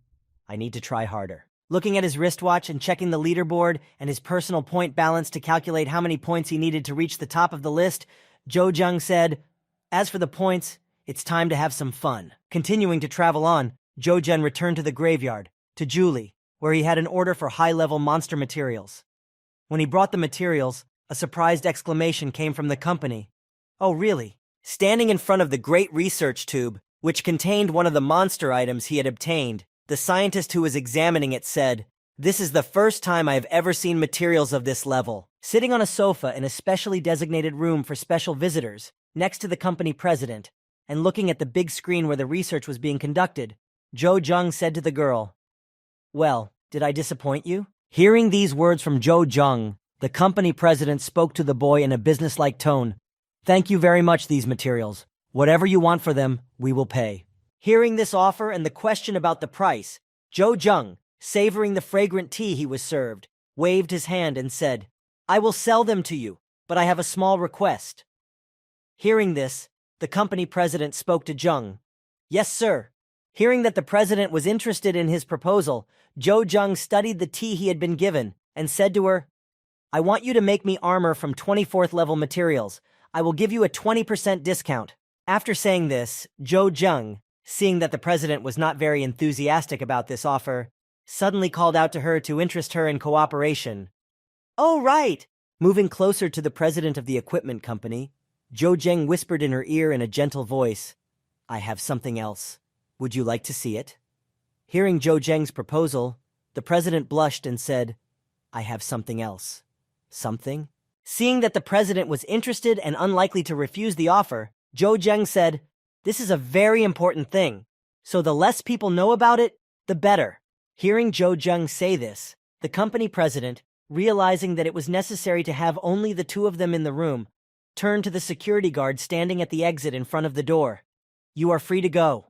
I need to try harder. Looking at his wristwatch and checking the leaderboard and his personal point balance to calculate how many points he needed to reach the top of the list, Zhou Zheng said, As for the points, it's time to have some fun. Continuing to travel on, Zhou Zheng returned to the graveyard, to Julie, where he had an order for high-level monster materials. When he brought the materials, a surprised exclamation came from the company. Oh, really? Standing in front of the great research tube, which contained one of the monster items he had obtained, the scientist who was examining it said, This is the first time I have ever seen materials of this level. Sitting on a sofa in a specially designated room for special visitors, next to the company president, and looking at the big screen where the research was being conducted, Zhou Zheng said to the girl, Well, did I disappoint you? Hearing these words from Zhou Zheng, the company president spoke to the boy in a businesslike tone. Thank you very much, these materials. Whatever you want for them, we will pay. Hearing this offer and the question about the price, Zhou Zheng, savoring the fragrant tea he was served, waved his hand and said, I will sell them to you, but I have a small request. Hearing this, the company president spoke to Zheng. Yes, sir. Hearing that the president was interested in his proposal, Zhou Zheng studied the tea he had been given and said to her, I want you to make me armor from 24th level materials. I will give you a 20% discount. After saying this, Zhou Zheng, seeing that the president was not very enthusiastic about this offer, suddenly called out to her to interest her in cooperation. Oh, right! Moving closer to the president of the equipment company, Zhou Zheng whispered in her ear in a gentle voice, I have something else. Would you like to see it? Hearing Zhou Zheng's proposal, the president blushed and said, I have something else. Something? Seeing that the president was interested and unlikely to refuse the offer, Zhou Zheng said, This is a very important thing, so the less people know about it, the better. Hearing Zhou Zheng say this, the company president, realizing that it was necessary to have only the two of them in the room, turned to the security guard standing at the exit in front of the door. You are free to go.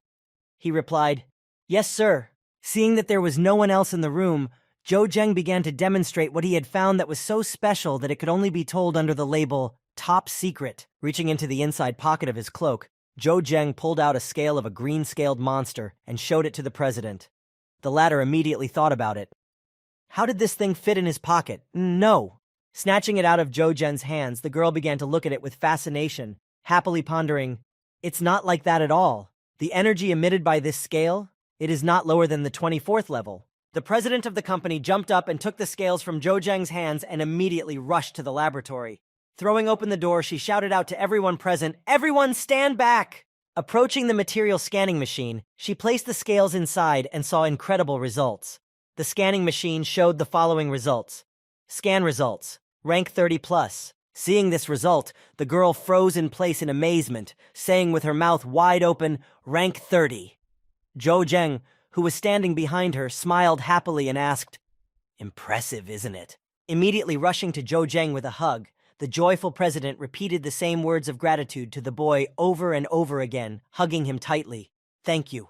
He replied, Yes, sir. Seeing that there was no one else in the room, Zhou Zheng began to demonstrate what he had found that was so special that it could only be told under the label Top Secret. Reaching into the inside pocket of his cloak, Zhou Zheng pulled out a scale of a green-scaled monster and showed it to the president. The latter immediately thought about it. How did this thing fit in his pocket? No. Snatching it out of Zhou Zheng's hands, the girl began to look at it with fascination, happily pondering, "It's not like that at all. The energy emitted by this scale, it is not lower than the 24th level." The president of the company jumped up and took the scales from Zhou Zheng's hands and immediately rushed to the laboratory. Throwing open the door, she shouted out to everyone present, "Everyone stand back!" Approaching the material scanning machine, she placed the scales inside and saw incredible results. The scanning machine showed the following results. Scan results. Rank 30+. Seeing this result, the girl froze in place in amazement, saying with her mouth wide open, "Rank 30. Zhou Zheng, who was standing behind her, smiled happily and asked, "Impressive, isn't it?" Immediately rushing to Zhou Zheng with a hug, the joyful president repeated the same words of gratitude to the boy over and over again, hugging him tightly. Thank you,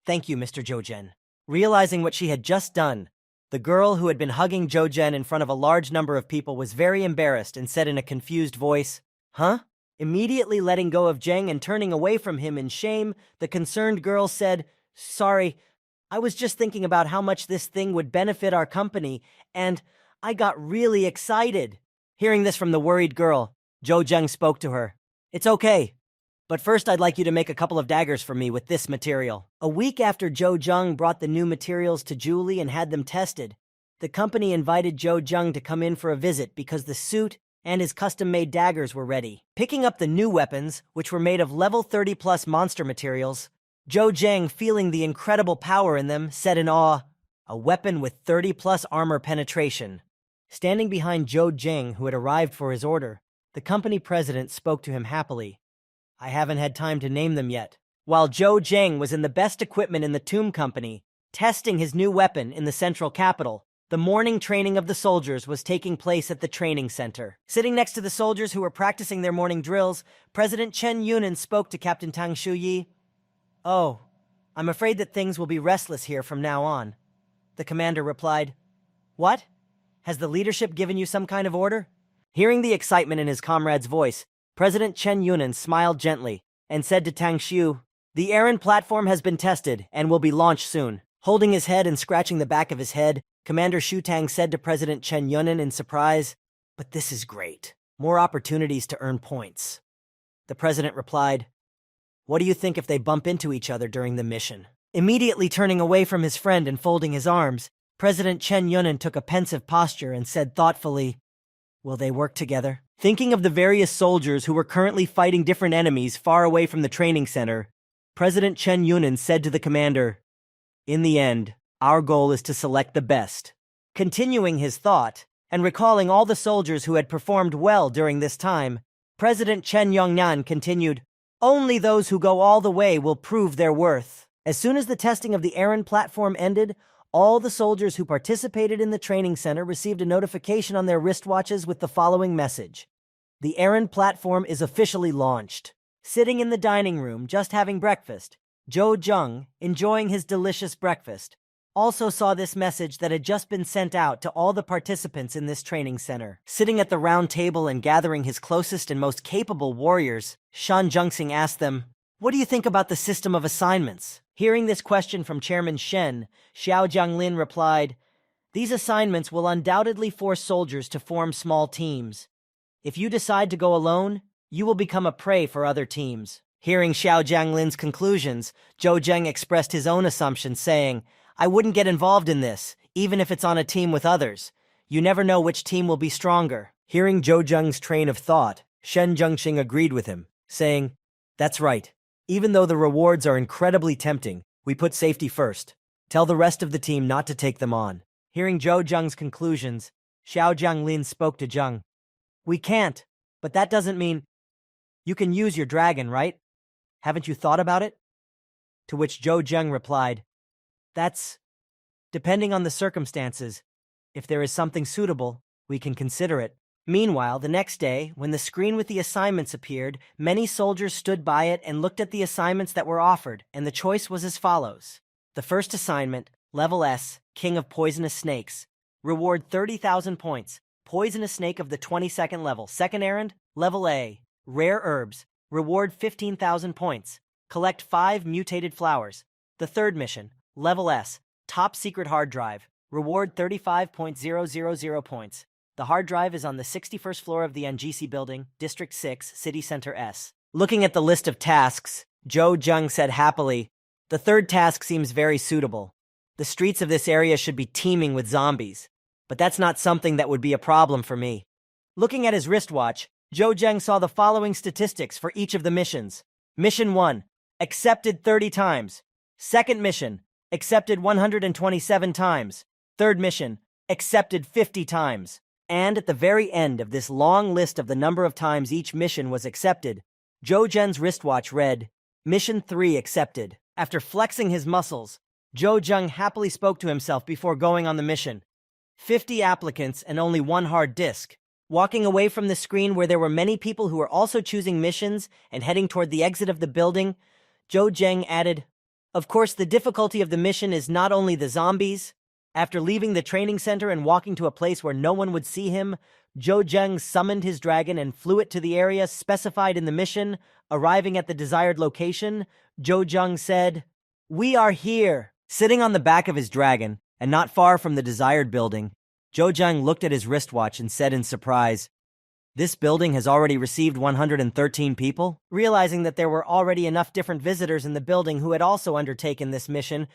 Mr. Zhou Zheng." Realizing what she had just done, the girl who had been hugging Zhou Zheng in front of a large number of people was very embarrassed and said in a confused voice, "Huh?" Immediately letting go of Zheng and turning away from him in shame, the concerned girl said, "Sorry, I was just thinking about how much this thing would benefit our company, and I got really excited." Hearing this from the worried girl, Zhou Zheng spoke to her. "It's okay, but first I'd like you to make a couple of daggers for me with this material." A week after Zhou Zheng brought the new materials to Julie and had them tested, the company invited Zhou Zheng to come in for a visit because the suit and his custom-made daggers were ready. Picking up the new weapons, which were made of level 30+ monster materials, Zhou Zheng, feeling the incredible power in them, said in awe, "A weapon with 30+ armor penetration." Standing behind Zhou Zheng, who had arrived for his order, the company president spoke to him happily. "I haven't had time to name them yet." While Zhou Zheng was in the best equipment in the Tomb Company, testing his new weapon in the central capital, the morning training of the soldiers was taking place at the training center. Sitting next to the soldiers who were practicing their morning drills, President Chen Yunan spoke to Captain Tang Shuyi. "Oh, I'm afraid that things will be restless here from now on." The commander replied, "What? Has the leadership given you some kind of order?" Hearing the excitement in his comrade's voice, President Chen Yunan smiled gently and said to Tang Xiu, "The Aaron platform has been tested and will be launched soon." Holding his head and scratching the back of his head, Commander Shu Tang said to President Chen Yunan in surprise, "But this is great. More opportunities to earn points." The president replied, "What do you think if they bump into each other during the mission?" Immediately turning away from his friend and folding his arms, President Chen Yunan took a pensive posture and said thoughtfully, "Will they work together?" Thinking of the various soldiers who were currently fighting different enemies far away from the training center, President Chen Yunan said to the commander, "In the end, our goal is to select the best." Continuing his thought, and recalling all the soldiers who had performed well during this time, President Chen Yongnan continued, "Only those who go all the way will prove their worth." As soon as the testing of the Aaron platform ended, all the soldiers who participated in the training center received a notification on their wristwatches with the following message. "The Aaron platform is officially launched." Sitting in the dining room, just having breakfast, Zhou Zheng, enjoying his delicious breakfast, also saw this message that had just been sent out to all the participants in this training center. Sitting at the round table and gathering his closest and most capable warriors, Shan Zhengxing asked them, "What do you think about the system of assignments?" Hearing this question from Chairman Shen, Xiao Jianglin replied, "These assignments will undoubtedly force soldiers to form small teams. If you decide to go alone, you will become a prey for other teams." Hearing Xiao Jianglin's conclusions, Zhou Zheng expressed his own assumptions, saying, "I wouldn't get involved in this, even if it's on a team with others. You never know which team will be stronger." Hearing Zhou Zheng's train of thought, Shen Zhengxing agreed with him, saying, "That's right. Even though the rewards are incredibly tempting, we put safety first. Tell the rest of the team not to take them on." Hearing Zhou Zheng's conclusions, Xiao Jianglin spoke to Zheng. "We can't, but that doesn't mean you can use your dragon, right? Haven't you thought about it?" To which Zhou Zheng replied, "That's depending on the circumstances. If there is something suitable, we can consider it." Meanwhile, the next day, when the screen with the assignments appeared, many soldiers stood by it and looked at the assignments that were offered, and the choice was as follows. The first assignment, Level S, King of Poisonous Snakes, Reward 30,000 points. Poisonous snake of the 22nd level. Second errand, level A. Rare herbs. Reward 15,000 points. Collect 5 mutated flowers. The third mission, level S. Top secret hard drive. Reward 35,000 points. The hard drive is on the 61st floor of the NGC building, District 6, City Center S. Looking at the list of tasks, Zhou Zheng said happily, "The third task seems very suitable. The streets of this area should be teeming with zombies, but that's not something that would be a problem for me." Looking at his wristwatch, Zhou Zheng saw the following statistics for each of the missions. Mission 1, accepted 30 times. Second mission, accepted 127 times. Third mission, accepted 50 times. And at the very end of this long list of the number of times each mission was accepted, Zhou Zheng's wristwatch read, Mission 3 accepted. After flexing his muscles, Zhou Zheng happily spoke to himself before going on the mission. 50 applicants and only one hard disk. Walking away from the screen where there were many people who were also choosing missions and heading toward the exit of the building, Zhou Zheng added, "Of course, the difficulty of the mission is not only the zombies." After leaving the training center and walking to a place where no one would see him, Zhou Zheng summoned his dragon and flew it to the area specified in the mission. Arriving at the desired location, Zhou Zheng said, "We are here." Sitting on the back of his dragon, and not far from the desired building, Zhou Zheng looked at his wristwatch and said in surprise, "This building has already received 113 people?" Realizing that there were already enough different visitors in the building who had also undertaken this mission,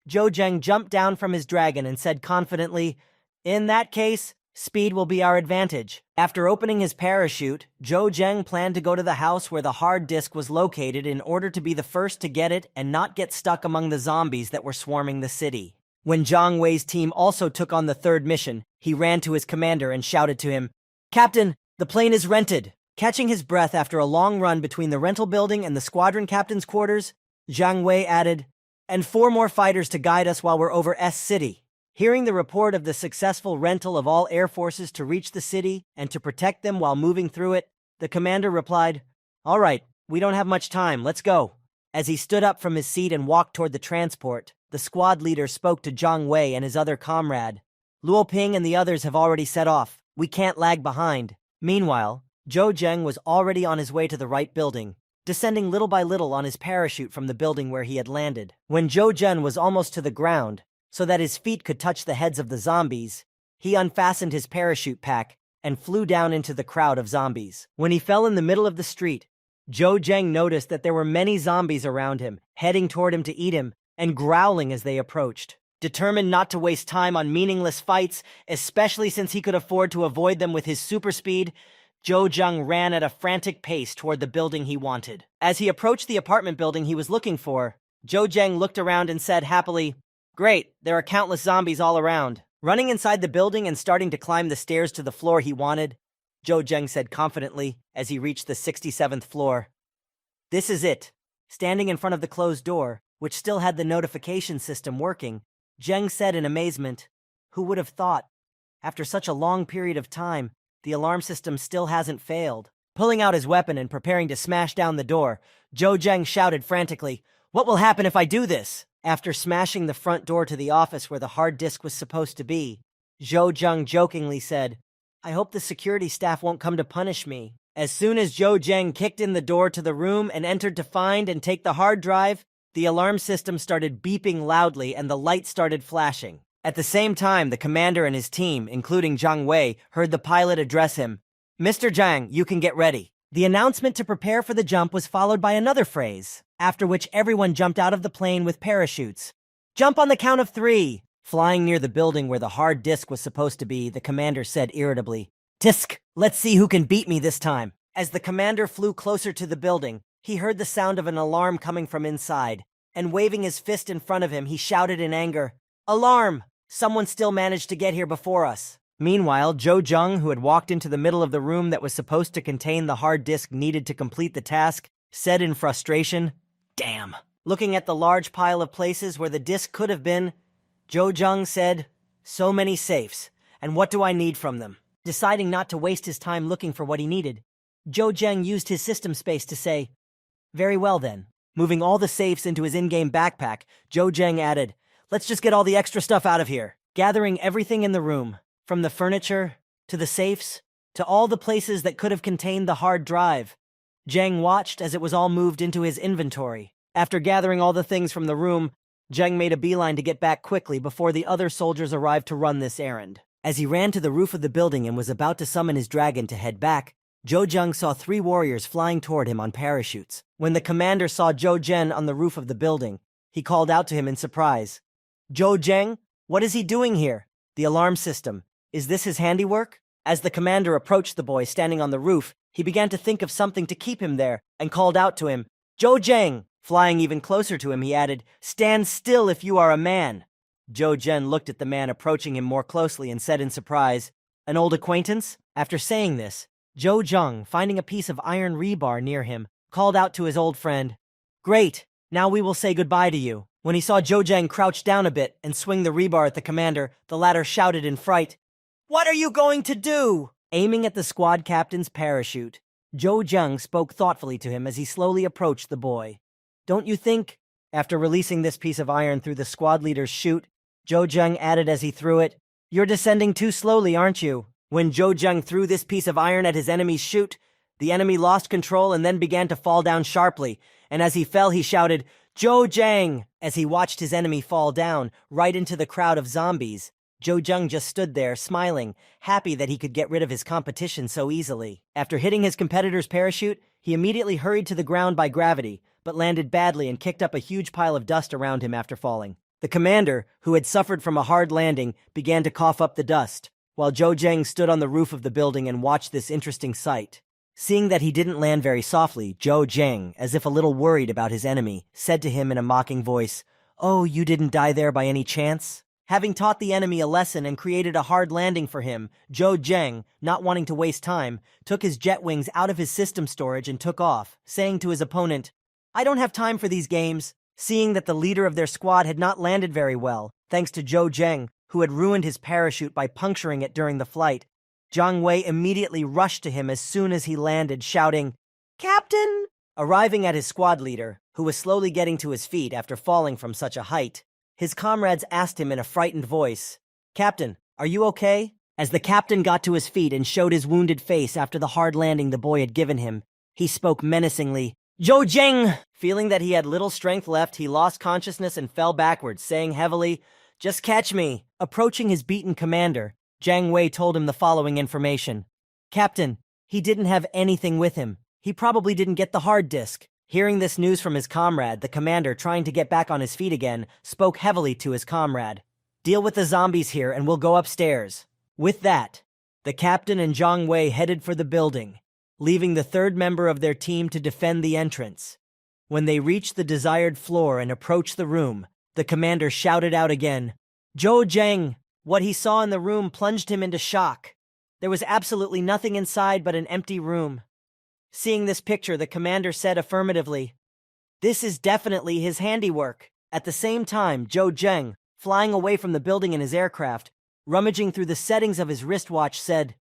Zhou Zheng jumped down from his dragon and said confidently, "In that case, speed will be our advantage." After opening his parachute, Zhou Zheng planned to go to the house where the hard disk was located in order to be the first to get it and not get stuck among the zombies that were swarming the city. When Zhang Wei's team also took on the third mission, he ran to his commander and shouted to him, "Captain, the plane is rented." Catching his breath after a long run between the rental building and the squadron captain's quarters, Zhang Wei added, "And 4 more fighters to guide us while we're over S City." Hearing the report of the successful rental of all air forces to reach the city and to protect them while moving through it, the commander replied, "All right, we don't have much time, let's go." As he stood up from his seat and walked toward the transport, the squad leader spoke to Zhang Wei and his other comrade. "Luo Ping and the others have already set off. We can't lag behind." Meanwhile, Zhou Zheng was already on his way to the right building, descending little by little on his parachute from the building where he had landed. When Zhou Zheng was almost to the ground, so that his feet could touch the heads of the zombies, he unfastened his parachute pack and flew down into the crowd of zombies. When he fell in the middle of the street, Zhou Zheng noticed that there were many zombies around him, heading toward him to eat him, and growling as they approached. Determined not to waste time on meaningless fights, especially since he could afford to avoid them with his super speed, Zhou Zheng ran at a frantic pace toward the building he wanted. As he approached the apartment building he was looking for, Zhou Zheng looked around and said happily, "Great, there are countless zombies all around." Running inside the building and starting to climb the stairs to the floor he wanted, Zhou Zheng said confidently as he reached the 67th floor, "This is it." Standing in front of the closed door, which still had the notification system working, Zheng said in amazement, "Who would have thought? After such a long period of time, the alarm system still hasn't failed." Pulling out his weapon and preparing to smash down the door, Zhou Zheng shouted frantically, "What will happen if I do this?" After smashing the front door to the office where the hard disk was supposed to be, Zhou Zheng jokingly said, "I hope the security staff won't come to punish me." As soon as Zhou Zheng kicked in the door to the room and entered to find and take the hard drive, the alarm system started beeping loudly and the light started flashing. At the same time, the commander and his team, including Zhang Wei, heard the pilot address him, "Mr. Zhang, you can get ready." The announcement to prepare for the jump was followed by another phrase, after which everyone jumped out of the plane with parachutes. "Jump on the count of 3. Flying near the building where the hard disk was supposed to be, the commander said irritably, "Tisk, let's see who can beat me this time." As the commander flew closer to the building, he heard the sound of an alarm coming from inside, and waving his fist in front of him, he shouted in anger, "Alarm! Someone still managed to get here before us." Meanwhile, Zhou Zheng, who had walked into the middle of the room that was supposed to contain the hard disk needed to complete the task, said in frustration, "Damn." Looking at the large pile of places where the disk could have been, Zhou Zheng said, "So many safes, and what do I need from them?" Deciding not to waste his time looking for what he needed, Zhou Zheng used his system space to say, "Very well then." Moving all the safes into his in-game backpack, Zhou Zheng added, "Let's just get all the extra stuff out of here." gathering everything in the room, from the furniture, to the safes, to all the places that could have contained the hard drive. Zhang watched as it was all moved into his inventory. After gathering all the things from the room, Zhang made a beeline to get back quickly before the other soldiers arrived to run this errand. As he ran to the roof of the building and was about to summon his dragon to head back, Zhou Zheng saw 3 warriors flying toward him on parachutes. When the commander saw Zhou Zhen on the roof of the building, he called out to him in surprise. "Zhou Zheng, what is he doing here? The alarm system. Is this his handiwork?" As the commander approached the boy standing on the roof, he began to think of something to keep him there and called out to him, "Zhou Zheng!" Flying even closer to him, he added, "Stand still if you are a man." Zhou Zhen looked at the man approaching him more closely and said in surprise, "An old acquaintance?" After saying this, Zhou Zheng, finding a piece of iron rebar near him, called out to his old friend, "Great, now we will say goodbye to you." When he saw Zhou Zheng crouch down a bit and swing the rebar at the commander, the latter shouted in fright, "What are you going to do?" Aiming at the squad captain's parachute, Zhou Zheng spoke thoughtfully to him as he slowly approached the boy. "Don't you think?" After releasing this piece of iron through the squad leader's chute, Zhou Zheng added as he threw it, "You're descending too slowly, aren't you?" When Zhou Zheng threw this piece of iron at his enemy's chute, the enemy lost control and then began to fall down sharply, and as he fell he shouted, "Zhou Zheng!" As he watched his enemy fall down, right into the crowd of zombies, Zhou Zheng just stood there, smiling, happy that he could get rid of his competition so easily. After hitting his competitor's parachute, he immediately hurried to the ground by gravity, but landed badly and kicked up a huge pile of dust around him after falling. The commander, who had suffered from a hard landing, began to cough up the dust, while Zhou Zheng stood on the roof of the building and watched this interesting sight. Seeing that he didn't land very softly, Zhou Zheng, as if a little worried about his enemy, said to him in a mocking voice, "Oh, you didn't die there by any chance?" Having taught the enemy a lesson and created a hard landing for him, Zhou Zheng, not wanting to waste time, took his jet wings out of his system storage and took off, saying to his opponent, "I don't have time for these games." Seeing that the leader of their squad had not landed very well, thanks to Zhou Zheng, who had ruined his parachute by puncturing it during the flight, Jiang Wei immediately rushed to him as soon as he landed, shouting, "Captain!" Arriving at his squad leader, who was slowly getting to his feet after falling from such a height, his comrades asked him in a frightened voice, "Captain, are you okay?" As the captain got to his feet and showed his wounded face after the hard landing the boy had given him, he spoke menacingly, "Zhou Zheng!" Feeling that he had little strength left, he lost consciousness and fell backwards, saying heavily, "Just catch me." Approaching his beaten commander, Jiang Wei told him the following information. "Captain, he didn't have anything with him. He probably didn't get the hard disk." Hearing this news from his comrade, the commander, trying to get back on his feet again, spoke heavily to his comrade. "Deal with the zombies here and we'll go upstairs." With that, the captain and Jiang Wei headed for the building, leaving the third member of their team to defend the entrance. When they reached the desired floor and approached the room, the commander shouted out again, "Zhou Zheng!" What he saw in the room plunged him into shock. There was absolutely nothing inside but an empty room. Seeing this picture, the commander said affirmatively, "This is definitely his handiwork." At the same time, Zhou Zheng, flying away from the building in his aircraft, rummaging through the settings of his wristwatch, said,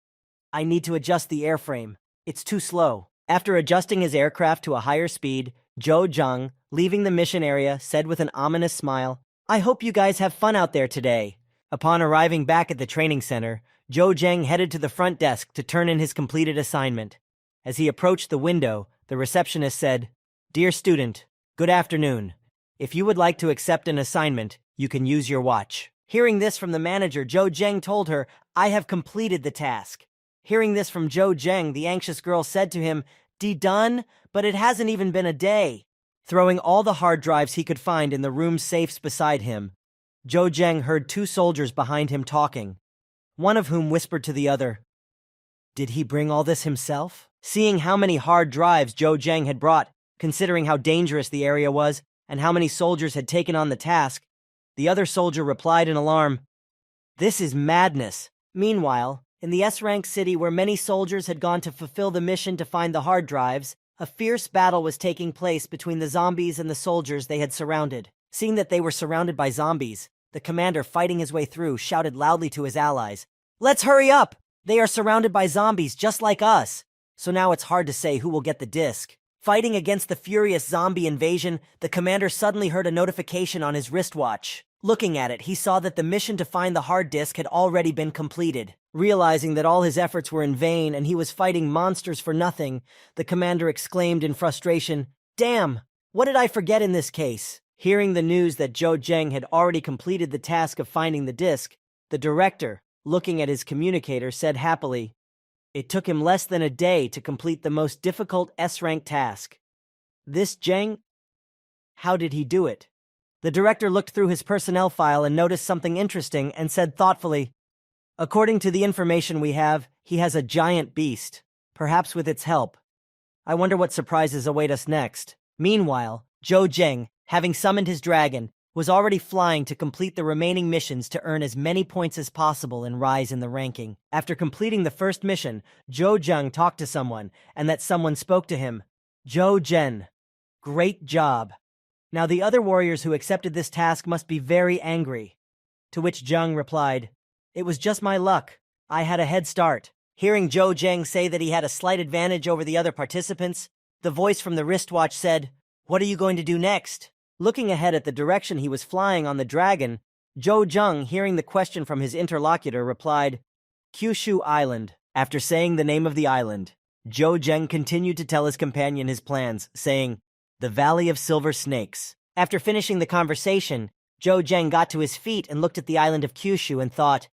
"I need to adjust the airframe. It's too slow." After adjusting his aircraft to a higher speed, Zhou Zheng, leaving the mission area, said with an ominous smile, "I hope you guys have fun out there today." Upon arriving back at the training center, Zhou Zheng headed to the front desk to turn in his completed assignment. As he approached the window, the receptionist said, "Dear student, good afternoon. If you would like to accept an assignment, you can use your watch." Hearing this from the manager, Zhou Zheng told her, "I have completed the task." Hearing this from Zhou Zheng, the anxious girl said to him, "Done? But it hasn't even been a day." Throwing all the hard drives he could find in the room's safes beside him, Zhou Zheng heard 2 soldiers behind him talking, one of whom whispered to the other, "Did he bring all this himself?" Seeing how many hard drives Zhou Zheng had brought, considering how dangerous the area was and how many soldiers had taken on the task, the other soldier replied in alarm, "This is madness." Meanwhile, in the S-rank city where many soldiers had gone to fulfill the mission to find the hard drives, a fierce battle was taking place between the zombies and the soldiers they had surrounded. Seeing that they were surrounded by zombies, the commander, fighting his way through, shouted loudly to his allies, "Let's hurry up! They are surrounded by zombies just like us." So now it's hard to say who will get the disc. Fighting against the furious zombie invasion, the commander suddenly heard a notification on his wristwatch. Looking at it, he saw that the mission to find the hard disk had already been completed. Realizing that all his efforts were in vain and he was fighting monsters for nothing, the commander exclaimed in frustration, "Damn! What did I forget in this case?" Hearing the news that Zhou Zheng had already completed the task of finding the disk, the director, looking at his communicator, said happily, "It took him less than a day to complete the most difficult S-rank task. This Zheng? How did he do it?" The director looked through his personnel file and noticed something interesting and said thoughtfully, "According to the information we have, he has a giant beast, perhaps with its help. I wonder what surprises await us next." Meanwhile, Zhou Zheng, having summoned his dragon, was already flying to complete the remaining missions to earn as many points as possible and rise in the ranking. After completing the first mission, Zhou Zheng talked to someone, and that someone spoke to him. "Zhou Zhen, great job. Now the other warriors who accepted this task must be very angry." To which Zheng replied, "It was just my luck. I had a head start." Hearing Zhou Zheng say that he had a slight advantage over the other participants, the voice from the wristwatch said, "What are you going to do next?" Looking ahead at the direction he was flying on the dragon, Zhou Zheng, hearing the question from his interlocutor, replied, "Kyushu Island." After saying the name of the island, Zhou Zheng continued to tell his companion his plans, saying, "The Valley of Silver Snakes." After finishing the conversation, Zhou Zheng got to his feet and looked at the island of Kyushu and thought,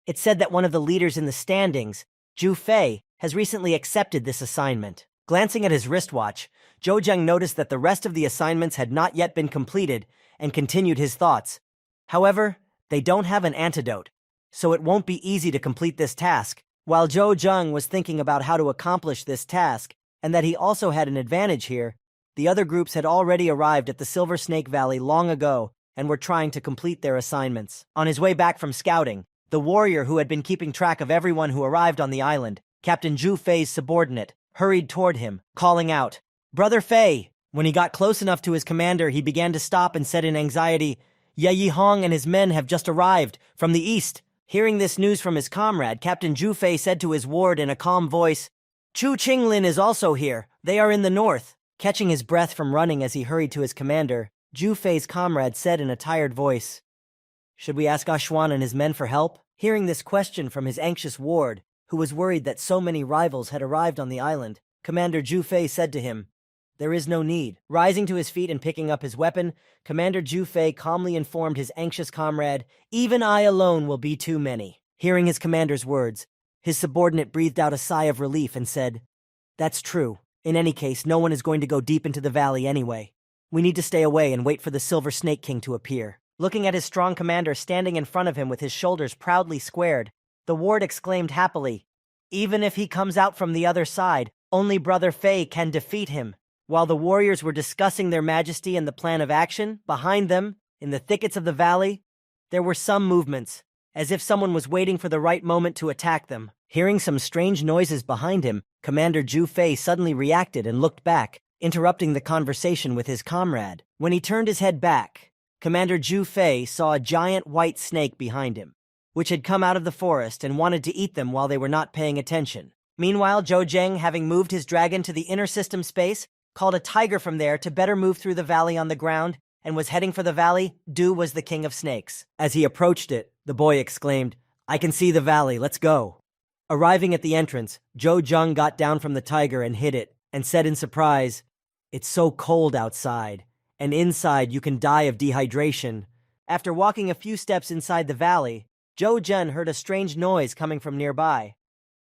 "It said that one of the leaders in the standings, Zhu Fei, has recently accepted this assignment." Glancing at his wristwatch, Zhou Zheng noticed that the rest of the assignments had not yet been completed and continued his thoughts. However, they don't have an antidote, so it won't be easy to complete this task. While Zhou Zheng was thinking about how to accomplish this task, and that he also had an advantage here, the other groups had already arrived at the Silver Snake Valley long ago and were trying to complete their assignments. On his way back from scouting, the warrior who had been keeping track of everyone who arrived on the island, Captain Zhu Fei's subordinate, hurried toward him, calling out, "Brother Fei!" When he got close enough to his commander, he began to stop and said in anxiety, "Ye Yihong and his men have just arrived from the east." Hearing this news from his comrade, Captain Zhu Fei said to his ward in a calm voice, "Chu Qinglin is also here. They are in the north." Catching his breath from running as he hurried to his commander, Zhu Fei's comrade said in a tired voice, "Should we ask Ashwan and his men for help?" Hearing this question from his anxious ward, who was worried that so many rivals had arrived on the island, Commander Zhu Fei said to him, "There is no need." Rising to his feet and picking up his weapon, Commander Zhu Fei calmly informed his anxious comrade, "Even I alone will be too many." Hearing his commander's words, his subordinate breathed out a sigh of relief and said, "That's true. In any case, no one is going to go deep into the valley anyway. We need to stay away and wait for the Silver Snake King to appear." Looking at his strong commander standing in front of him with his shoulders proudly squared, the ward exclaimed happily, "Even if he comes out from the other side, only Brother Fei can defeat him." While the warriors were discussing their majesty and the plan of action, behind them, in the thickets of the valley, there were some movements, as if someone was waiting for the right moment to attack them. Hearing some strange noises behind him, Commander Zhu Fei suddenly reacted and looked back, interrupting the conversation with his comrade. When he turned his head back, Commander Zhu Fei saw a giant white snake behind him, which had come out of the forest and wanted to eat them while they were not paying attention. Meanwhile, Zhou Zheng, having moved his dragon to the inner system space, called a tiger from there to better move through the valley on the ground, and was heading for the valley. Du was the king of snakes. As he approached it, the boy exclaimed, "I can see the valley, let's go." Arriving at the entrance, Zhou Zheng got down from the tiger and hit it, and said in surprise, "It's so cold outside, and inside you can die of dehydration." After walking a few steps inside the valley, Zhou Zhen heard a strange noise coming from nearby.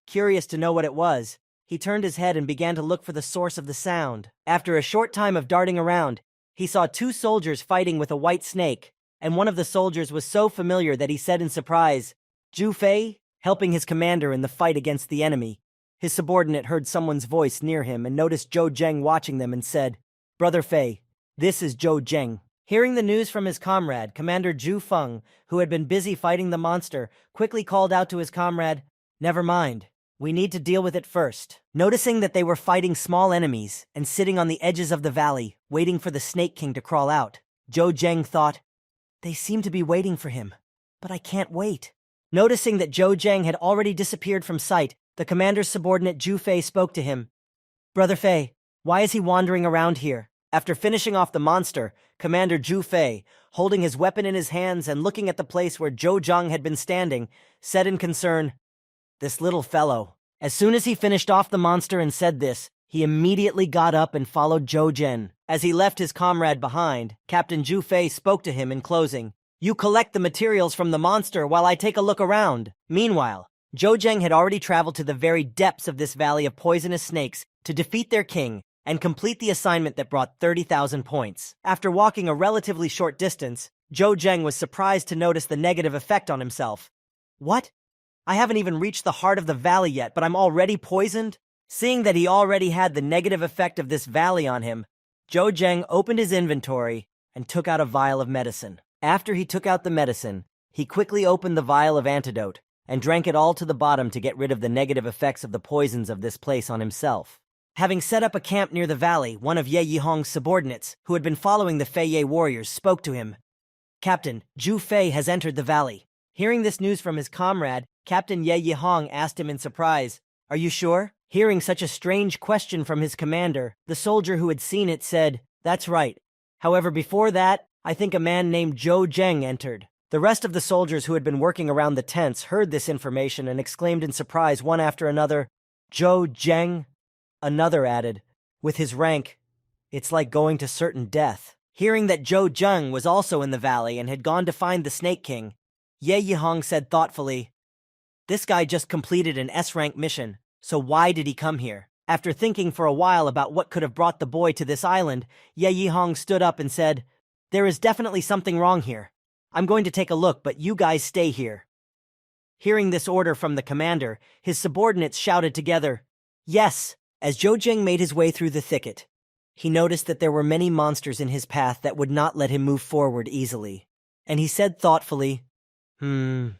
Curious to know what it was, he turned his head and began to look for the source of the sound. After a short time of darting around, he saw two soldiers fighting with a white snake, and one of the soldiers was so familiar that he said in surprise, "Zhu Fei?" Helping his commander in the fight against the enemy. His subordinate heard someone's voice near him and noticed Zhou Zheng watching them and said, "Brother Fei, this is Zhou Zheng." Hearing the news from his comrade, Commander Zhu Feng, who had been busy fighting the monster, quickly called out to his comrade, "Never mind. We need to deal with it first." Noticing that they were fighting small enemies and sitting on the edges of the valley, waiting for the Snake King to crawl out, Zhou Zheng thought, "They seem to be waiting for him, but I can't wait." Noticing that Zhou Zheng had already disappeared from sight, the commander's subordinate Zhu Fei spoke to him. "Brother Fei, why is he wandering around here? After finishing off the monster, Commander Zhu Fei, holding his weapon in his hands and looking at the place where Zhou Zhang had been standing, said in concern, "This little fellow." As soon as he finished off the monster and said this, he immediately got up and followed Zhou Zhen. As he left his comrade behind, Captain Zhu Fei spoke to him in closing. "You collect the materials from the monster while I take a look around." Meanwhile, Zhou Zheng had already traveled to the very depths of this valley of poisonous snakes to defeat their king and complete the assignment that brought 30,000 points. After walking a relatively short distance, Zhou Zheng was surprised to notice the negative effect on himself. "What? I haven't even reached the heart of the valley yet, but I'm already poisoned?" Seeing that he already had the negative effect of this valley on him, Zhou Zheng opened his inventory and took out a vial of medicine. After he took out the medicine, he quickly opened the vial of antidote and drank it all to the bottom to get rid of the negative effects of the poisons of this place on himself. Having set up a camp near the valley, one of Ye Yihong's subordinates, who had been following the Fei Ye warriors, spoke to him. "Captain, Zhu Fei has entered the valley." Hearing this news from his comrade, Captain Ye Yihong asked him in surprise, "Are you sure?" Hearing such a strange question from his commander, the soldier who had seen it said, "That's right. However, before that, I think a man named Zhou Zheng entered." The rest of the soldiers who had been working around the tents heard this information and exclaimed in surprise one after another, "Zhou Zheng?" Another added, "With his rank, it's like going to certain death." Hearing that Zhou Zheng was also in the valley and had gone to find the Snake King, Ye Yihong said thoughtfully, "This guy just completed an S-rank mission, so why did he come here?" After thinking for a while about what could have brought the boy to this island, Ye Yihong stood up and said, "There is definitely something wrong here. I'm going to take a look, but you guys stay here." Hearing this order from the commander, his subordinates shouted together, "Yes!" As Zhou Zheng made his way through the thicket, he noticed that there were many monsters in his path that would not let him move forward easily. And he said thoughtfully, there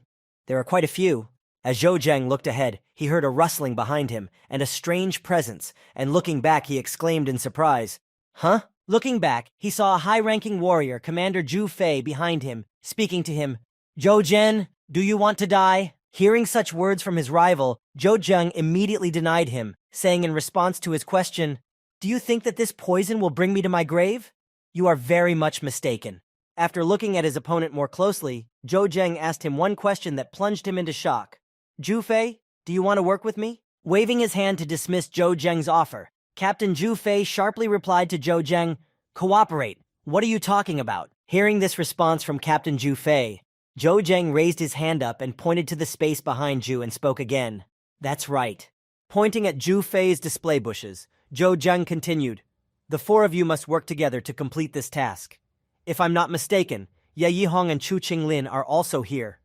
are quite a few." As Zhou Zheng looked ahead, he heard a rustling behind him and a strange presence, and looking back he exclaimed in surprise, "Huh?" Looking back, he saw a high-ranking warrior, Commander Zhu Fei, behind him, speaking to him. "Zhou Zhen, do you want to die?" Hearing such words from his rival, Zhou Zheng immediately denied him, saying in response to his question, "Do you think that this poison will bring me to my grave? You are very much mistaken." After looking at his opponent more closely, Zhou Zheng asked him one question that plunged him into shock. "Zhu Fei, do you want to work with me?" Waving his hand to dismiss Zhou Zheng's offer, Captain Zhu Fei sharply replied to Zhou Zheng, "Cooperate. What are you talking about?" Hearing this response from Captain Zhu Fei, Zhou Zheng raised his hand up and pointed to the space behind Zhu and spoke again. "That's right." Pointing at Zhu Fei's display bushes, Zhou Zheng continued, "The four of you must work together to complete this task. If I'm not mistaken, Ye Yihong and Chu Qinglin are also here."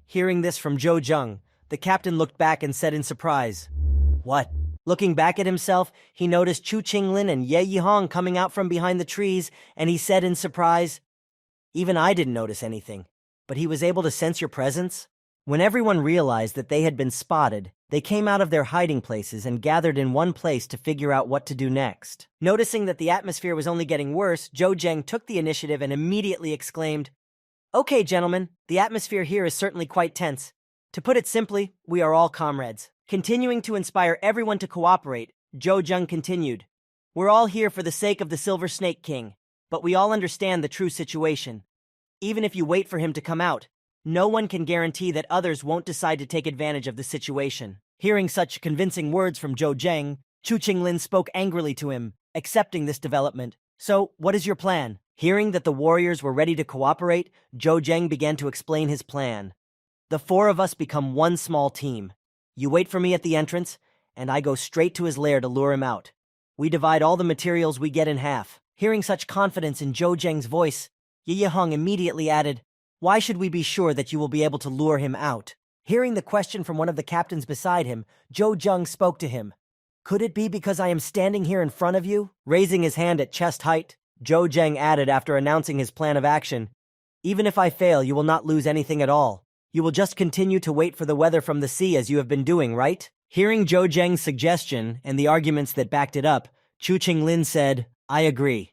Hearing this from Zhou Zheng, the captain looked back and said in surprise, "What?" Looking back at himself, he noticed Chu Qinglin and Ye Yihong coming out from behind the trees, and he said in surprise, "Even I didn't notice anything, but he was able to sense your presence?" When everyone realized that they had been spotted, they came out of their hiding places and gathered in one place to figure out what to do next. Noticing that the atmosphere was only getting worse, Zhou Zheng took the initiative and immediately exclaimed, "Okay, gentlemen, the atmosphere here is certainly quite tense. To put it simply, we are all comrades." Continuing to inspire everyone to cooperate, Zhou Zheng continued, "We're all here for the sake of the Silver Snake King, but we all understand the true situation. Even if you wait for him to come out, no one can guarantee that others won't decide to take advantage of the situation." Hearing such convincing words from Zhou Zheng, Chu Qinglin spoke angrily to him, accepting this development. "So, what is your plan?" Hearing that the warriors were ready to cooperate, Zhou Zheng began to explain his plan. "The four of us become one small team. You wait for me at the entrance, and I go straight to his lair to lure him out. We divide all the materials we get in half." Hearing such confidence in Zhou Zheng's voice, Ye Yihong immediately added, "Why should we be sure that you will be able to lure him out?" Hearing the question from one of the captains beside him, Zhou Zheng spoke to him. "Could it be because I am standing here in front of you?" Raising his hand at chest height, Zhou Zheng added after announcing his plan of action, "Even if I fail, you will not lose anything at all. You will just continue to wait for the weather from the sea as you have been doing, right?" Hearing Zhou Zheng's suggestion and the arguments that backed it up, Chu Qinglin said, "I agree."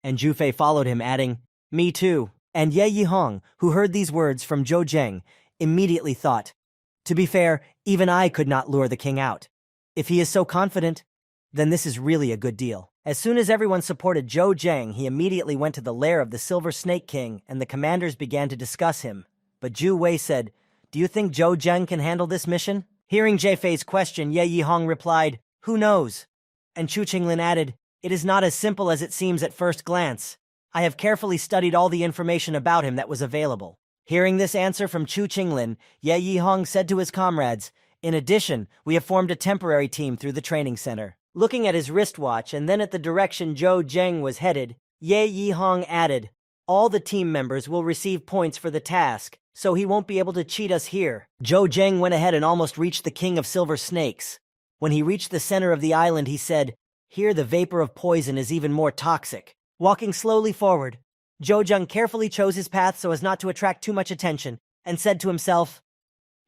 And Zhu Fei followed him, adding, "Me too." And Ye Yihong, who heard these words from Zhou Zheng, immediately thought, "To be fair, even I could not lure the king out. If he is so confident, then this is really a good deal. As soon as everyone supported Zhou Zheng, he immediately went to the lair of the Silver Snake King, and the commanders began to discuss him. But Zhu Wei said, "Do you think Zhou Zheng can handle this mission?" Hearing Jie Fei's question, Ye Yihong replied, "Who knows?" And Chu Qinglin added, "It is not as simple as it seems at first glance. I have carefully studied all the information about him that was available." Hearing this answer from Chu Qinglin, Ye Yihong said to his comrades, "In addition, we have formed a temporary team through the training center." Looking at his wristwatch and then at the direction Zhou Zheng was headed, Ye Yihong added, "All the team members will receive points for the task, so he won't be able to cheat us here." Zhou Zheng went ahead and almost reached the King of Silver Snakes. When he reached the center of the island, he said, "Here the vapor of poison is even more toxic." Walking slowly forward, Zhou Zheng carefully chose his path so as not to attract too much attention, and said to himself,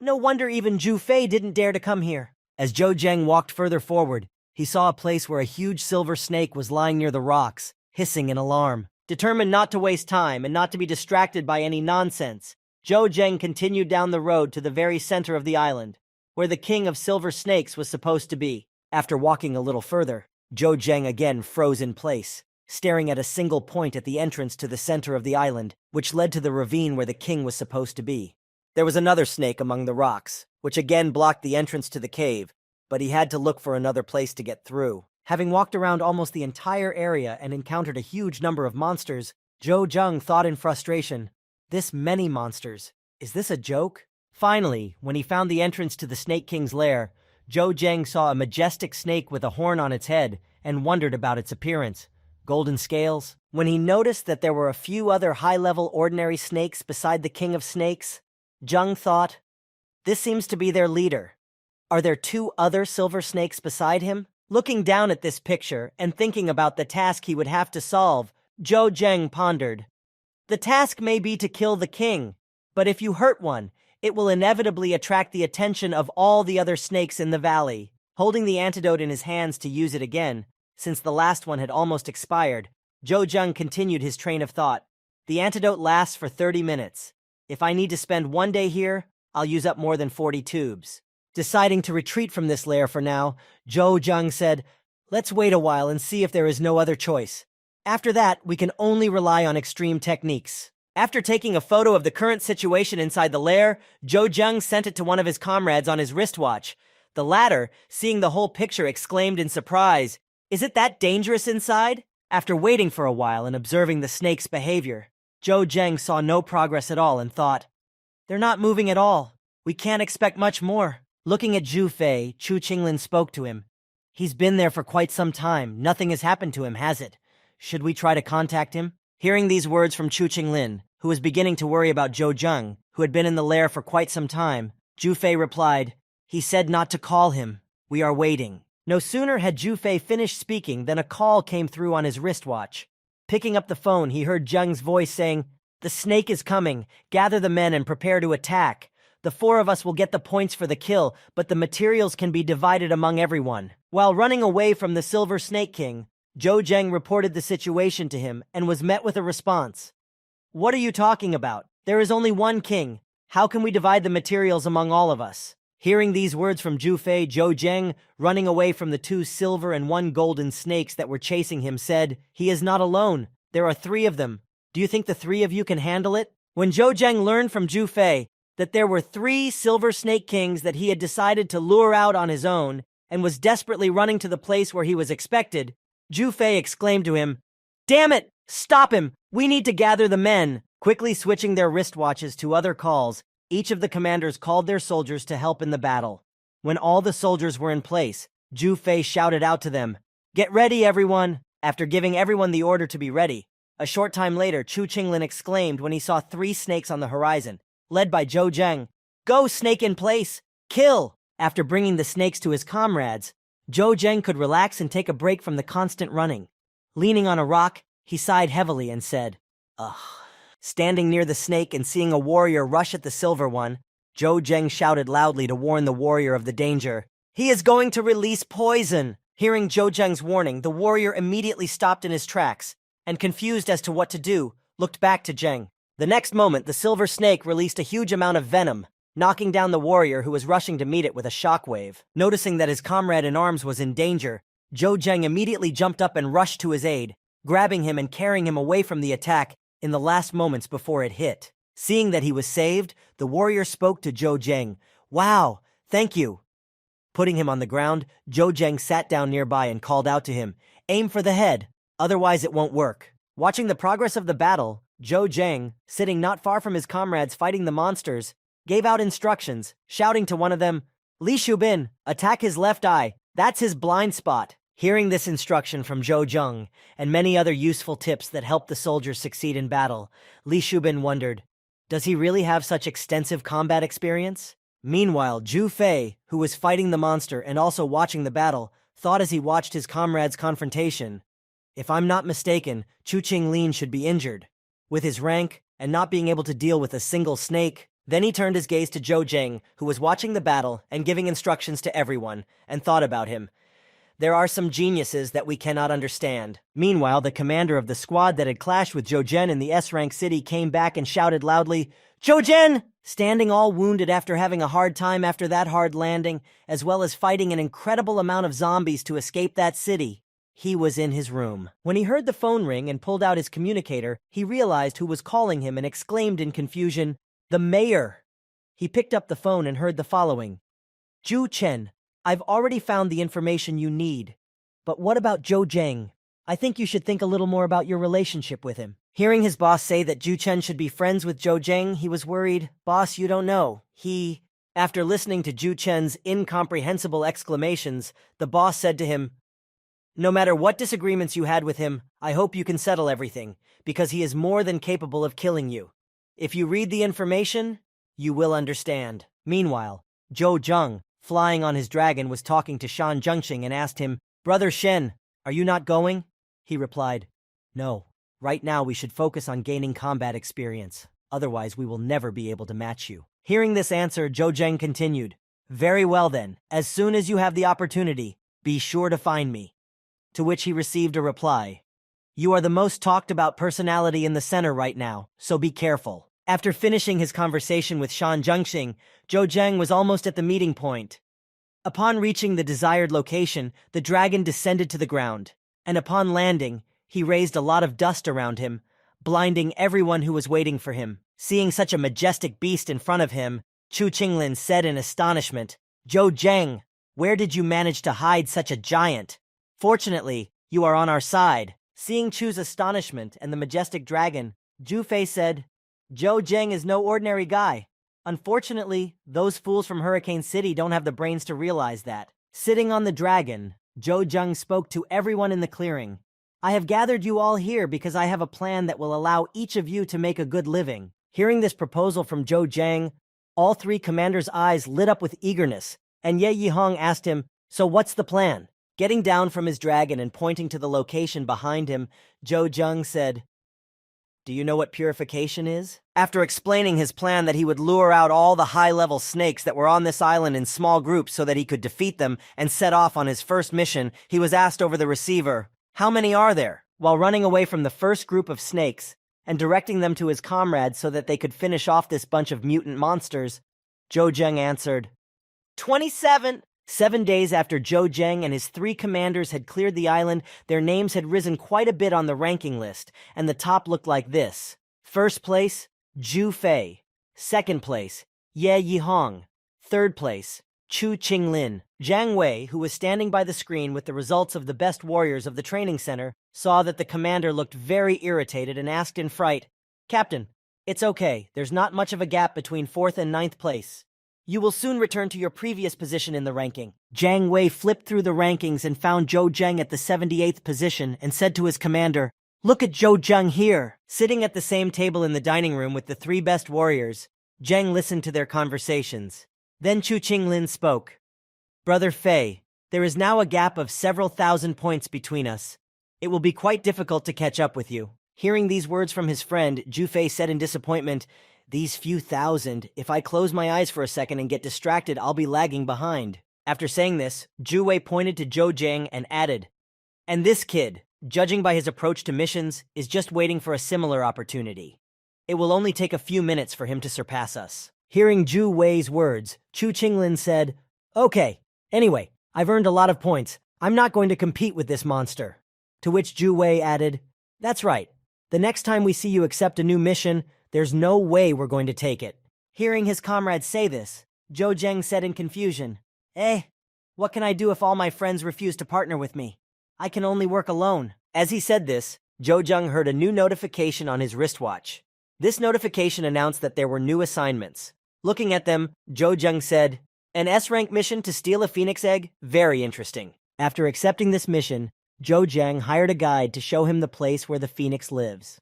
"No wonder even Zhu Fei didn't dare to come here." As Zhou Zheng walked further forward, he saw a place where a huge silver snake was lying near the rocks, hissing in alarm. Determined not to waste time and not to be distracted by any nonsense, Zhou Zheng continued down the road to the very center of the island, where the King of Silver Snakes was supposed to be. After walking a little further, Zhou Zheng again froze in place, staring at a single point at the entrance to the center of the island, which led to the ravine where the king was supposed to be. There was another snake among the rocks, which again blocked the entrance to the cave, but he had to look for another place to get through. Having walked around almost the entire area and encountered a huge number of monsters, Zhou Zheng thought in frustration, "This many monsters, is this a joke?" Finally, when he found the entrance to the Snake King's lair, Zhou Zheng saw a majestic snake with a horn on its head and wondered about its appearance. Golden scales. When he noticed that there were a few other high-level ordinary snakes beside the King of Snakes, Zheng thought, "This seems to be their leader. Are there 2 other silver snakes beside him?" Looking down at this picture and thinking about the task he would have to solve, Zhou Zheng pondered. The task may be to kill the king, but if you hurt one, it will inevitably attract the attention of all the other snakes in the valley. Holding the antidote in his hands to use it again, since the last one had almost expired, Zhou Zheng continued his train of thought. The antidote lasts for 30 minutes. If I need to spend 1 day here, I'll use up more than 40 tubes. Deciding to retreat from this lair for now, Zhou Zheng said, "Let's wait a while and see if there is no other choice. After that, we can only rely on extreme techniques." After taking a photo of the current situation inside the lair, Zhou Zheng sent it to one of his comrades on his wristwatch. The latter, seeing the whole picture, exclaimed in surprise, "Is it that dangerous inside?" After waiting for a while and observing the snake's behavior, Zhou Zheng saw no progress at all and thought, "They're not moving at all. We can't expect much more." Looking at Zhu Fei, Chu Qinglin spoke to him. "He's been there for quite some time. Nothing has happened to him, has it? Should we try to contact him?" Hearing these words from Chu Qinglin, who was beginning to worry about Zhou Zheng, who had been in the lair for quite some time, Zhu Fei replied, "He said not to call him. We are waiting." No sooner had Zhu Fei finished speaking than a call came through on his wristwatch. Picking up the phone, he heard Zheng's voice saying, "The snake is coming. Gather the men and prepare to attack. The 4 of us will get the points for the kill, but the materials can be divided among everyone." While running away from the Silver Snake King, Zhou Zheng reported the situation to him and was met with a response. "What are you talking about? There is only one king. How can we divide the materials among all of us?" Hearing these words from Zhu Fei, Zhou Zheng, running away from the 2 silver and 1 golden snakes that were chasing him, said, "He is not alone. There are 3 of them. Do you think the 3 of you can handle it?" When Zhou Zheng learned from Zhu Fei that there were 3 silver snake kings that he had decided to lure out on his own and was desperately running to the place where he was expected, Zhu Fei exclaimed to him, "Damn it! Stop him! We need to gather the men!" Quickly switching their wristwatches to other calls, each of the commanders called their soldiers to help in the battle. When all the soldiers were in place, Zhu Fei shouted out to them, "Get ready, everyone!" After giving everyone the order to be ready, a short time later, Chu Qinglin exclaimed when he saw 3 snakes on the horizon, led by Zhou Zheng, "Go, snake in place! Kill!" After bringing the snakes to his comrades, Zhou Zheng could relax and take a break from the constant running. Leaning on a rock, he sighed heavily and said, "Ugh." Standing near the snake and seeing a warrior rush at the silver one, Zhou Zheng shouted loudly to warn the warrior of the danger. "He is going to release poison!" Hearing Zhou Zheng's warning, the warrior immediately stopped in his tracks, and confused as to what to do, looked back to Zheng. The next moment, the silver snake released a huge amount of venom, knocking down the warrior who was rushing to meet it with a shockwave. Noticing that his comrade in arms was in danger, Zhou Zheng immediately jumped up and rushed to his aid, grabbing him and carrying him away from the attack in the last moments before it hit. Seeing that he was saved, the warrior spoke to Zhou Zheng. "Wow, thank you." Putting him on the ground, Zhou Zheng sat down nearby and called out to him, "Aim for the head, otherwise it won't work." Watching the progress of the battle, Zhou Zheng, sitting not far from his comrades fighting the monsters, gave out instructions, shouting to one of them, "Li Shubin, attack his left eye, that's his blind spot." Hearing this instruction from Zhou Zheng and many other useful tips that help the soldiers succeed in battle, Li Shubin wondered, does he really have such extensive combat experience? Meanwhile, Zhu Fei, who was fighting the monster and also watching the battle, thought as he watched his comrades' confrontation, "If I'm not mistaken, Chu Qinglin should be injured. With his rank and not being able to deal with a single snake." Then he turned his gaze to Zhou Zheng, who was watching the battle and giving instructions to everyone, and thought about him. There are some geniuses that we cannot understand. Meanwhile, the commander of the squad that had clashed with Zhou Zhen in the S-rank city came back and shouted loudly, "Zhou Zhen!" Standing all wounded after having a hard time after that hard landing, as well as fighting an incredible amount of zombies to escape that city. He was in his room. When he heard the phone ring and pulled out his communicator, he realized who was calling him and exclaimed in confusion, "The mayor!" He picked up the phone and heard the following. "Zhu Chen, I've already found the information you need. But what about Zhou Zheng? I think you should think a little more about your relationship with him." Hearing his boss say that Zhu Chen should be friends with Zhou Zheng, he was worried. "Boss, you don't know. After listening to Zhu Chen's incomprehensible exclamations, the boss said to him, "No matter what disagreements you had with him, I hope you can settle everything, because he is more than capable of killing you. If you read the information, you will understand." Meanwhile, Zhou Zheng, flying on his dragon, was talking to Shan Zhengxing and asked him, "Brother Shen, are you not going?" He replied, "No. Right now we should focus on gaining combat experience. Otherwise we will never be able to match you." Hearing this answer, Zhou Zheng continued, "Very well then. As soon as you have the opportunity, be sure to find me." To which he received a reply, "You are the most talked about personality in the center right now, so be careful." After finishing his conversation with Shan Zhengxing, Zhou Zheng was almost at the meeting point. Upon reaching the desired location, the dragon descended to the ground, and upon landing, he raised a lot of dust around him, blinding everyone who was waiting for him. Seeing such a majestic beast in front of him, Chu Qinglin said in astonishment, "Zhou Zheng, where did you manage to hide such a giant? Fortunately, you are on our side." Seeing Chu's astonishment and the majestic dragon, Zhu Fei said, "Zhou Zheng is no ordinary guy. Unfortunately, those fools from Hurricane City don't have the brains to realize that." Sitting on the dragon, Zhou Zheng spoke to everyone in the clearing. "I have gathered you all here because I have a plan that will allow each of you to make a good living." Hearing this proposal from Zhou Zheng, all three commanders' eyes lit up with eagerness, and Ye Yihong asked him, "So what's the plan?" Getting down from his dragon and pointing to the location behind him, Zhou Zheng said, "Do you know what purification is?" After explaining his plan that he would lure out all the high-level snakes that were on this island in small groups so that he could defeat them and set off on his first mission, he was asked over the receiver, "How many are there?" While running away from the first group of snakes and directing them to his comrades so that they could finish off this bunch of mutant monsters, Zhou Zheng answered, 27. 7 days after Zhou Zheng and his three commanders had cleared the island, their names had risen quite a bit on the ranking list, and the top looked like this. First place, Zhu Fei. Second place, Ye Yihong. Third place, Chu Qinglin. Zhang Wei, who was standing by the screen with the results of the best warriors of the training center, saw that the commander looked very irritated and asked in fright, "Captain, it's okay. There's not much of a gap between 4th and 9th place. You will soon return to your previous position in the ranking." Zhang Wei flipped through the rankings and found Zhou Zheng at the 78th position and said to his commander, "Look at Zhou Zheng here." Sitting at the same table in the dining room with the three best warriors, Zheng listened to their conversations. Then Chu Qinglin spoke. "Brother Fei, there is now a gap of several thousand points between us. It will be quite difficult to catch up with you." Hearing these words from his friend, Zhu Fei said in disappointment, "These few thousand, if I close my eyes for a second and get distracted, I'll be lagging behind." After saying this, Zhu Wei pointed to Zhou Zheng and added, "And this kid, judging by his approach to missions, is just waiting for a similar opportunity. It will only take a few minutes for him to surpass us." Hearing Zhu Wei's words, Chu Qinglin said, "Okay, anyway, I've earned a lot of points. I'm not going to compete with this monster. To which Zhu Wei added, That's right. The next time we see you accept a new mission, there's no way we're going to take it. Hearing his comrades say this, Zhou Zheng said in confusion, what can I do if all my friends refuse to partner with me? I can only work alone. As he said this, Zhou Zheng heard a new notification on his wristwatch. This notification announced that there were new assignments. Looking at them, Zhou Zheng said, An S-rank mission to steal a phoenix egg? Very interesting. After accepting this mission, Zhou Zheng hired a guide to show him the place where the phoenix lives.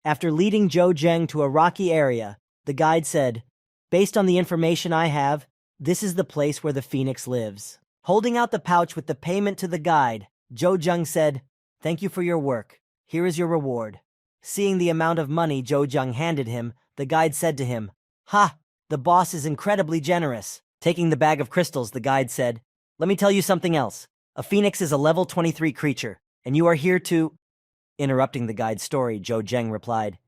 After leading Zhou Zheng to a rocky area, the guide said, Based on the information I have, this is the place where the phoenix lives. Holding out the pouch with the payment to the guide, Zhou Zheng said, Thank you for your work. Here is your reward. Seeing the amount of money Zhou Zheng handed him, the guide said to him, Ha! The boss is incredibly generous. Taking the bag of crystals, the guide said, Let me tell you something else. A phoenix is a level 23 creature, and you are here to... Interrupting the guide's story, Zhou Zheng replied,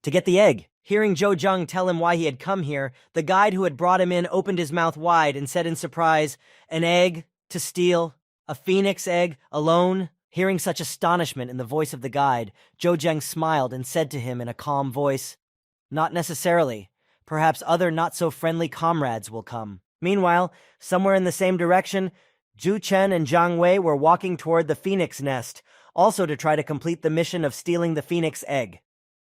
To get the egg. Hearing Zhou Zheng tell him why he had come here, the guide who had brought him in opened his mouth wide and said in surprise, An egg? To steal? A phoenix egg? Alone? Hearing such astonishment in the voice of the guide, Zhou Zheng smiled and said to him in a calm voice, Not necessarily. Perhaps other not-so-friendly comrades will come. Meanwhile, somewhere in the same direction, Zhu Chen and Jiang Wei were walking toward the phoenix nest, also to try to complete the mission of stealing the phoenix egg.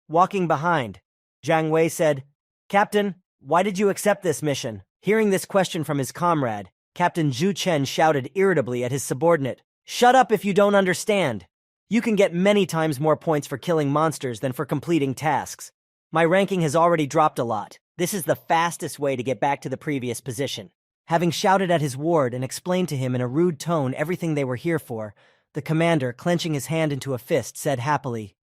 Walking behind, Jiang Wei said, Captain, why did you accept this mission? Hearing this question from his comrade, Captain Zhu Chen shouted irritably at his subordinate, Shut up if you don't understand. You can get many times more points for killing monsters than for completing tasks. My ranking has already dropped a lot. This is the fastest way to get back to the previous position. Having shouted at his ward and explained to him in a rude tone everything they were here for, the commander, clenching his hand into a fist, said happily,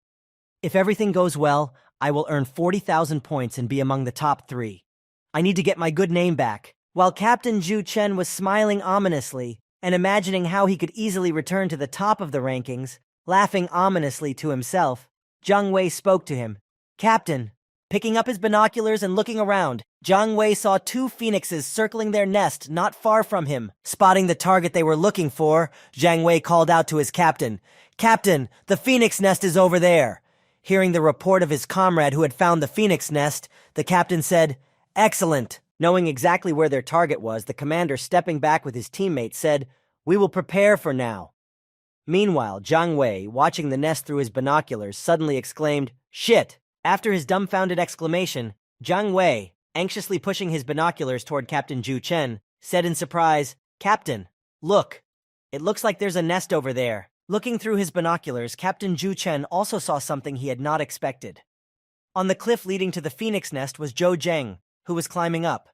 If everything goes well, I will earn 40,000 points and be among the top 3. I need to get my good name back. While Captain Zhu Chen was smiling ominously and imagining how he could easily return to the top of the rankings, laughing ominously to himself, Jiang Wei spoke to him. Captain, picking up his binoculars and looking around, Jiang Wei saw 2 phoenixes circling their nest not far from him. Spotting the target they were looking for, Jiang Wei called out to his captain, Captain, the phoenix nest is over there. Hearing the report of his comrade who had found the phoenix nest, the captain said, Excellent. Knowing exactly where their target was, the commander, stepping back with his teammates, said, We will prepare for now. Meanwhile, Jiang Wei, watching the nest through his binoculars, suddenly exclaimed, Shit! After his dumbfounded exclamation, Jiang Wei, anxiously pushing his binoculars toward Captain Zhu Chen, said in surprise, Captain, look! It looks like there's a nest over there. Looking through his binoculars, Captain Zhu Chen also saw something he had not expected. On the cliff leading to the phoenix nest was Zhou Zheng, who was climbing up.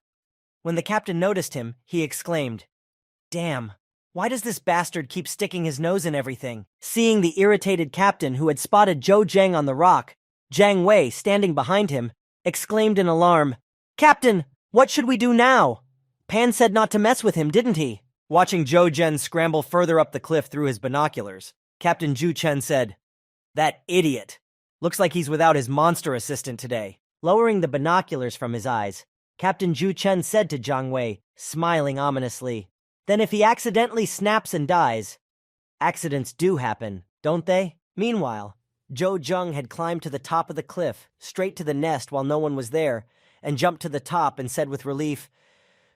When the captain noticed him, he exclaimed, Damn, why does this bastard keep sticking his nose in everything? Seeing the irritated captain who had spotted Zhou Zheng on the rock, Jiang Wei, standing behind him, exclaimed in alarm, Captain, what should we do now? Pan said not to mess with him, didn't he? Watching Zhou Zheng scramble further up the cliff through his binoculars, Captain Zhu Chen said, That idiot. Looks like he's without his monster assistant today. Lowering the binoculars from his eyes, Captain Zhu Chen said to Jiang Wei, smiling ominously, Then if he accidentally snaps and dies, accidents do happen, don't they? Meanwhile, Zhou Zheng had climbed to the top of the cliff, straight to the nest while no one was there, and jumped to the top and said with relief,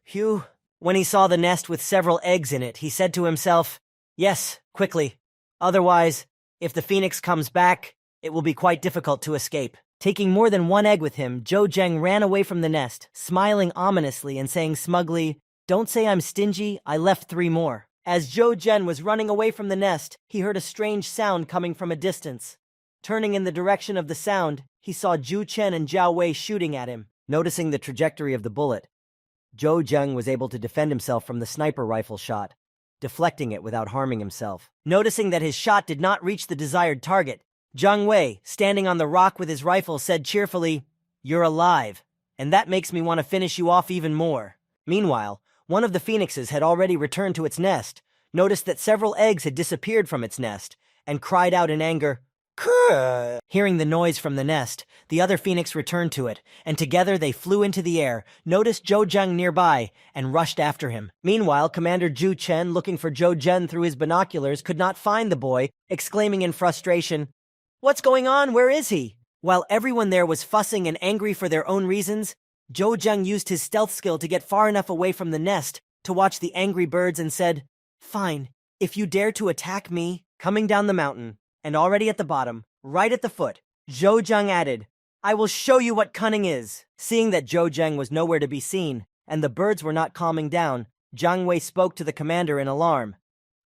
Phew. When he saw the nest with several eggs in it, he said to himself, Yes, quickly. Otherwise, if the phoenix comes back, it will be quite difficult to escape. Taking more than 1 egg with him, Zhou Zheng ran away from the nest, smiling ominously and saying smugly, Don't say I'm stingy, I left 3 more. As Zhou Zheng was running away from the nest, he heard a strange sound coming from a distance. Turning in the direction of the sound, he saw Zhu Chen and Jiao Wei shooting at him. Noticing the trajectory of the bullet, Zhou Zheng was able to defend himself from the sniper rifle shot, deflecting it without harming himself. Noticing that his shot did not reach the desired target, Jiang Wei, standing on the rock with his rifle, said cheerfully, You're alive, and that makes me want to finish you off even more. Meanwhile, one of the phoenixes had already returned to its nest, noticed that several eggs had disappeared from its nest, and cried out in anger, Krrr. Hearing the noise from the nest, the other phoenix returned to it, and together they flew into the air, noticed Zhou Zheng nearby, and rushed after him. Meanwhile, Commander Zhu Chen, looking for Zhou Zhen through his binoculars, could not find the boy, exclaiming in frustration, "What's going on? Where is he?" While everyone there was fussing and angry for their own reasons, Zhou Zheng used his stealth skill to get far enough away from the nest to watch the angry birds and said, "Fine, if you dare to attack me." Coming down the mountain, and already at the bottom, right at the foot, Zhou Zheng added, "I will show you what cunning is." Seeing that Zhou Zheng was nowhere to be seen, and the birds were not calming down, Jiang Wei spoke to the commander in alarm.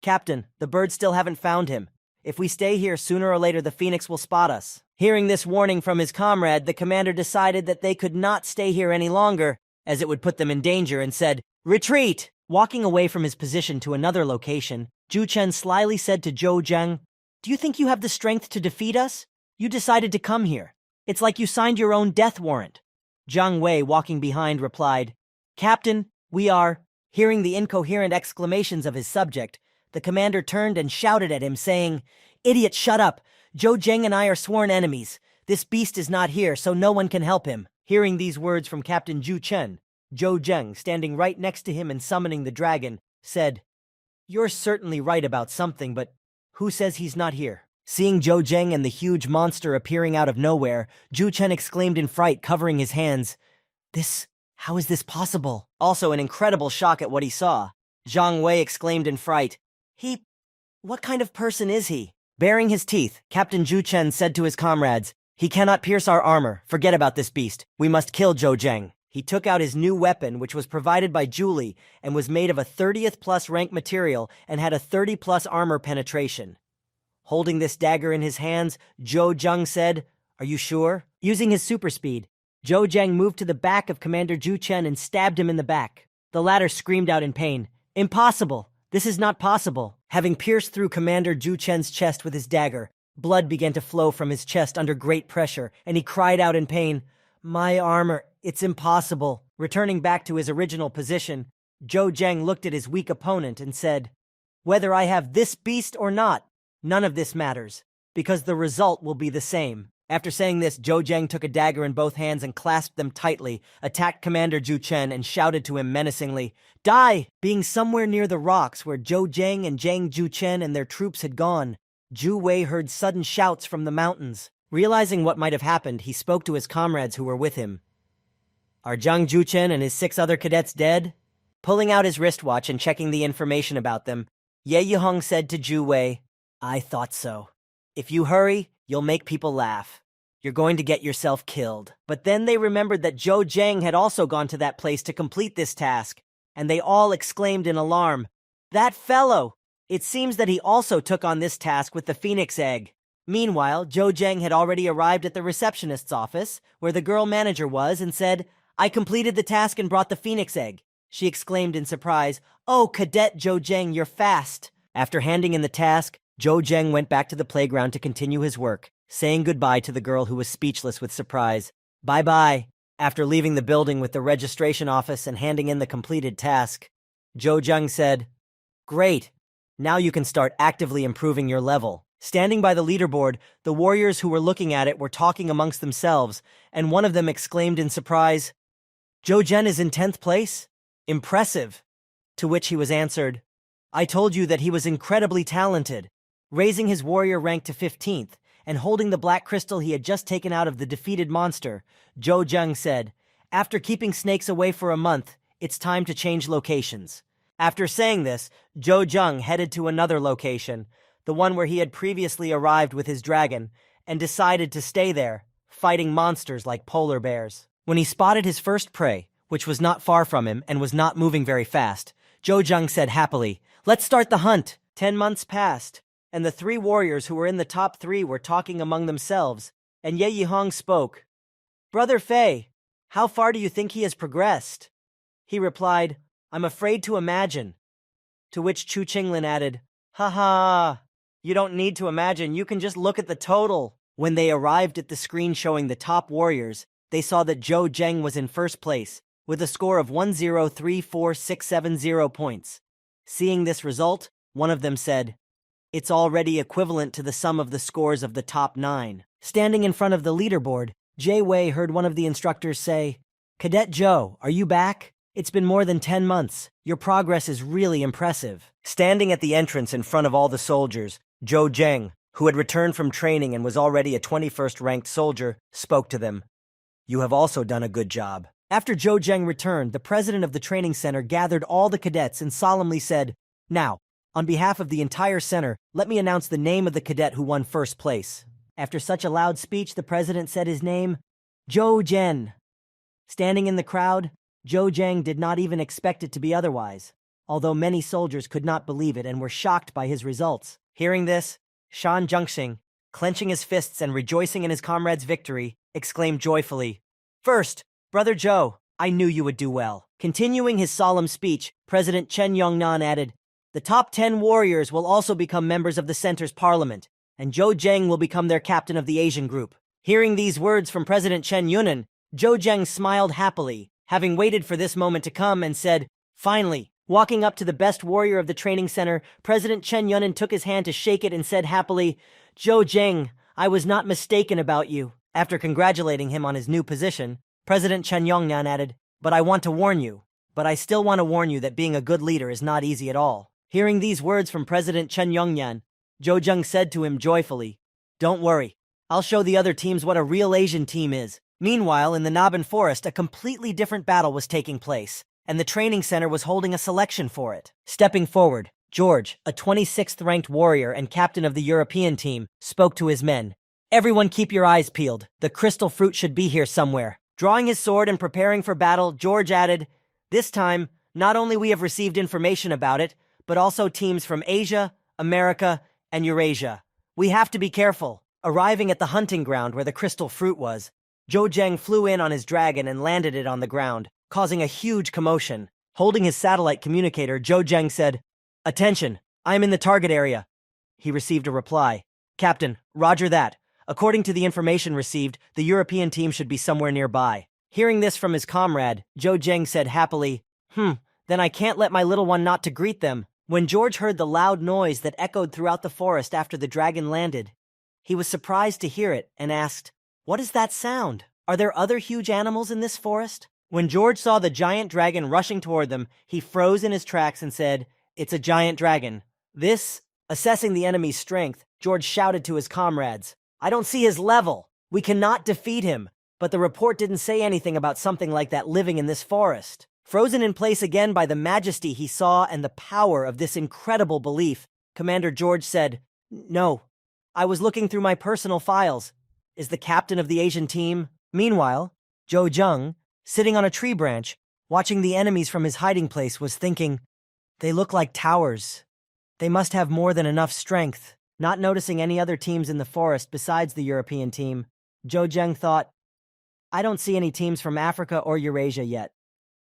"Captain, the birds still haven't found him. If we stay here, sooner or later the phoenix will spot us." Hearing this warning from his comrade, the commander decided that they could not stay here any longer, as it would put them in danger, and said, "Retreat!" Walking away from his position to another location, Zhu Chen slyly said to Zhou Zheng, "Do you think you have the strength to defeat us? You decided to come here. It's like you signed your own death warrant." Jiang Wei, walking behind, replied, "Captain, we are—" Hearing the incoherent exclamations of his subject, the commander turned and shouted at him, saying, "Idiot, shut up! Zhou Zheng and I are sworn enemies. This beast is not here, so no one can help him." Hearing these words from Captain Zhu Chen, Zhou Zheng, standing right next to him and summoning the dragon, said, "You're certainly right about something, but who says he's not here?" Seeing Zhou Zheng and the huge monster appearing out of nowhere, Zhu Chen exclaimed in fright, covering his hands, How is this possible?" Also in incredible shock at what he saw, Jiang Wei exclaimed in fright, What kind of person is he?" Baring his teeth, Captain Zhu Chen said to his comrades, "He cannot pierce our armor. Forget about this beast. We must kill Zhou Zheng." He took out his new weapon, which was provided by Julie and was made of a 30th plus rank material and had a 30 plus armor penetration. Holding this dagger in his hands, Zhou Zheng said, "Are you sure?" Using his super speed, Zhou Zheng moved to the back of Commander Zhu Chen and stabbed him in the back. The latter screamed out in pain, "Impossible! This is not possible!" Having pierced through Commander Zhu Chen's chest with his dagger, blood began to flow from his chest under great pressure, and he cried out in pain, "My armor, it's impossible." Returning back to his original position, Zhou Zheng looked at his weak opponent and said, "Whether I have this beast or not, none of this matters, because the result will be the same." After saying this, Zhou Zheng took a dagger in both hands and clasped them tightly, attacked Commander Zhu Chen, and shouted to him menacingly, "Die!" Being somewhere near the rocks where Zhou Zheng and Zhang Zhu Chen and their troops had gone, Zhu Wei heard sudden shouts from the mountains. Realizing what might have happened, he spoke to his comrades who were with him. "Are Zhang Zhu Chen and his 6 other cadets dead?" Pulling out his wristwatch and checking the information about them, Ye Yihong said to Zhu Wei, "I thought so. If you hurry, you'll make people laugh. You're going to get yourself killed." But then they remembered that Zhou Zheng had also gone to that place to complete this task, and they all exclaimed in alarm, "That fellow! It seems that he also took on this task with the Phoenix Egg." Meanwhile, Zhou Zheng had already arrived at the receptionist's office, where the girl manager was, and said, "I completed the task and brought the Phoenix Egg." She exclaimed in surprise, "Oh, Cadet Zhou Zheng, you're fast." After handing in the task, Zhou Zheng went back to the playground to continue his work, saying goodbye to the girl who was speechless with surprise. "Bye-bye." After leaving the building with the registration office and handing in the completed task, Zhou Zheng said, "Great. Now you can start actively improving your level." Standing by the leaderboard, the warriors who were looking at it were talking amongst themselves, and one of them exclaimed in surprise, "Zhou Zhen is in 10th place? Impressive." To which he was answered, "I told you that he was incredibly talented." Raising his warrior rank to 15th, and holding the black crystal he had just taken out of the defeated monster, Zhou Zheng said, "After keeping snakes away for a month, it's time to change locations." After saying this, Zhou Zheng headed to another location, the one where he had previously arrived with his dragon, and decided to stay there, fighting monsters like polar bears. When he spotted his first prey, which was not far from him and was not moving very fast, Zhou Zheng said happily, "Let's start the hunt." 10 months passed, and the 3 warriors who were in the top 3 were talking among themselves, and Ye Yihong spoke. "Brother Fei, how far do you think he has progressed?" He replied, "I'm afraid to imagine." To which Chu Qinglin added, "Ha ha, you don't need to imagine, you can just look at the total." When they arrived at the screen showing the top warriors, they saw that Zhou Zheng was in first place, with a score of 1034670 points. Seeing this result, one of them said, It's already equivalent to the sum of the scores of the top 9. Standing in front of the leaderboard, Jay Wei heard one of the instructors say, "Cadet Joe, are you back? It's been more than 10 months. Your progress is really impressive." Standing at the entrance in front of all the soldiers, Zhou Zheng, who had returned from training and was already a 21st ranked soldier, spoke to them. "You have also done a good job." After Zhou Zheng returned, the president of the training center gathered all the cadets and solemnly said, "Now, on behalf of the entire center, let me announce the name of the cadet who won first place." After such a loud speech, the president said his name, Zhou Zhen. Standing in the crowd, Zhou Zheng did not even expect it to be otherwise, although many soldiers could not believe it and were shocked by his results. Hearing this, Shan Zhengxing, clenching his fists and rejoicing in his comrade's victory, exclaimed joyfully, "First, Brother Zhou, I knew you would do well." Continuing his solemn speech, President Chen Yongnan added, "The top 10 warriors will also become members of the center's parliament, and Zhou Zheng will become their captain of the Asian group." Hearing these words from President Chen Yunan, Zhou Zheng smiled happily, having waited for this moment to come, and said, "Finally." Walking up to the best warrior of the training center, President Chen Yunan took his hand to shake it and said happily, "Zhou Zheng, I was not mistaken about you." After congratulating him on his new position, President Chen Yongnan added, "But I still want to warn you that being a good leader is not easy at all." Hearing these words from President Chen Yongnan, Zhou Zheng said to him joyfully, "Don't worry, I'll show the other teams what a real Asian team is." Meanwhile, in the Naban Forest, a completely different battle was taking place, and the training center was holding a selection for it. Stepping forward, George, a 26th-ranked warrior and captain of the European team, spoke to his men. "Everyone keep your eyes peeled. The crystal fruit should be here somewhere." Drawing his sword and preparing for battle, George added, "This time, not only we have received information about it, but also teams from Asia, America, and Eurasia. We have to be careful." Arriving at the hunting ground where the crystal fruit was, Zhou Zheng flew in on his dragon and landed it on the ground, causing a huge commotion. Holding his satellite communicator, Zhou Zheng said, "Attention, I am in the target area." He received a reply, "Captain, roger that. According to the information received, the European team should be somewhere nearby." Hearing this from his comrade, Zhou Zheng said happily, Then I can't let my little one not to greet them." When George heard the loud noise that echoed throughout the forest after the dragon landed, he was surprised to hear it and asked, "What is that sound? Are there other huge animals in this forest?" When George saw the giant dragon rushing toward them, he froze in his tracks and said, "It's a giant dragon." Assessing the enemy's strength, George shouted to his comrades, "I don't see his level. We cannot defeat him." But the report didn't say anything about something like that living in this forest. Frozen in place again by the majesty he saw and the power of this incredible belief, Commander George said, "No, I was looking through my personal files. Is the captain of the Asian team?" Meanwhile, Zhou Zheng, sitting on a tree branch, watching the enemies from his hiding place, was thinking, "They look like towers. They must have more than enough strength." Not noticing any other teams in the forest besides the European team, Zhou Zheng thought, "I don't see any teams from Africa or Eurasia yet.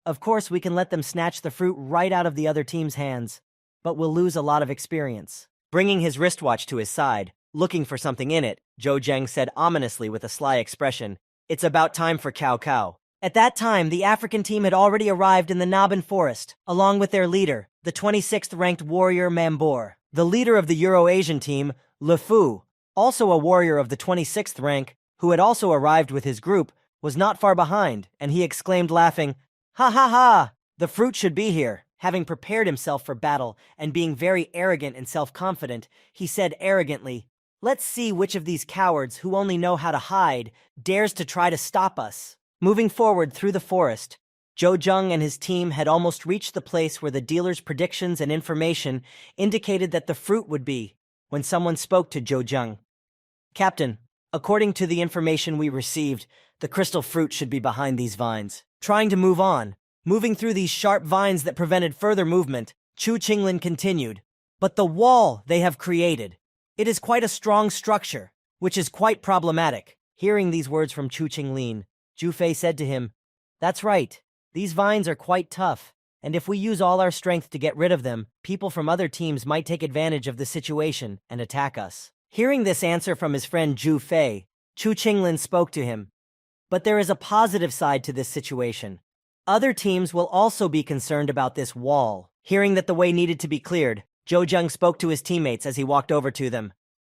Of course, we can let them snatch the fruit right out of the other team's hands, but we'll lose a lot of experience." Bringing his wristwatch to his side, looking for something in it, Zhou Zheng said ominously with a sly expression, "It's about time for Cao Cao." At that time, the African team had already arrived in the Naban Forest, along with their leader, the 26th-ranked warrior Mambor. The leader of the Euro-Asian team, Le Fou, also a warrior of the 26th rank, who had also arrived with his group, was not far behind, and he exclaimed laughing, "Ha ha ha! The fruit should be here." Having prepared himself for battle and being very arrogant and self-confident, he said arrogantly, "Let's see which of these cowards who only know how to hide dares to try to stop us." Moving forward through the forest, Zhou Zheng and his team had almost reached the place where the dealer's predictions and information indicated that the fruit would be, when someone spoke to Zhou Zheng. "Captain, according to the information we received, the crystal fruit should be behind these vines." Trying to moving through these sharp vines that prevented further movement, Chu Qinglin continued, "But the wall they have created, it is quite a strong structure, which is quite problematic." Hearing these words from Chu Qinglin, Zhu Fei said to him, "That's right. These vines are quite tough, and if we use all our strength to get rid of them, people from other teams might take advantage of the situation and attack us." Hearing this answer from his friend Zhu Fei, Chu Qinglin spoke to him, "But there is a positive side to this situation. Other teams will also be concerned about this wall." Hearing that the way needed to be cleared, Zhou Zheng spoke to his teammates as he walked over to them.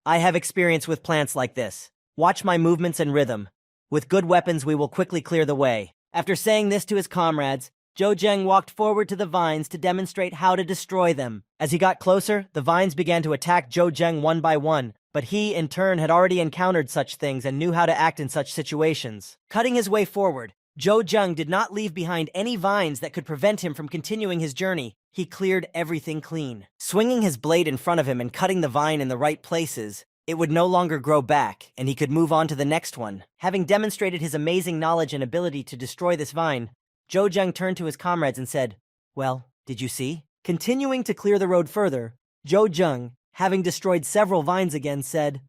I have experience with plants like this. Watch my movements and rhythm. With good weapons, we will quickly clear the way. After saying this to his comrades, Zhou Zheng walked forward to the vines to demonstrate how to destroy them. As he got closer, the vines began to attack Zhou Zheng one by one, but he, in turn, had already encountered such things and knew how to act in such situations. Cutting his way forward, Zhou Zheng did not leave behind any vines that could prevent him from continuing his journey. He cleared everything clean. Swinging his blade in front of him and cutting the vine in the right places, it would no longer grow back, and he could move on to the next one. Having demonstrated his amazing knowledge and ability to destroy this vine, Zhou Zheng turned to his comrades and said, "Well, did you see?" Continuing to clear the road further, Zhou Zheng, having destroyed several vines again, said,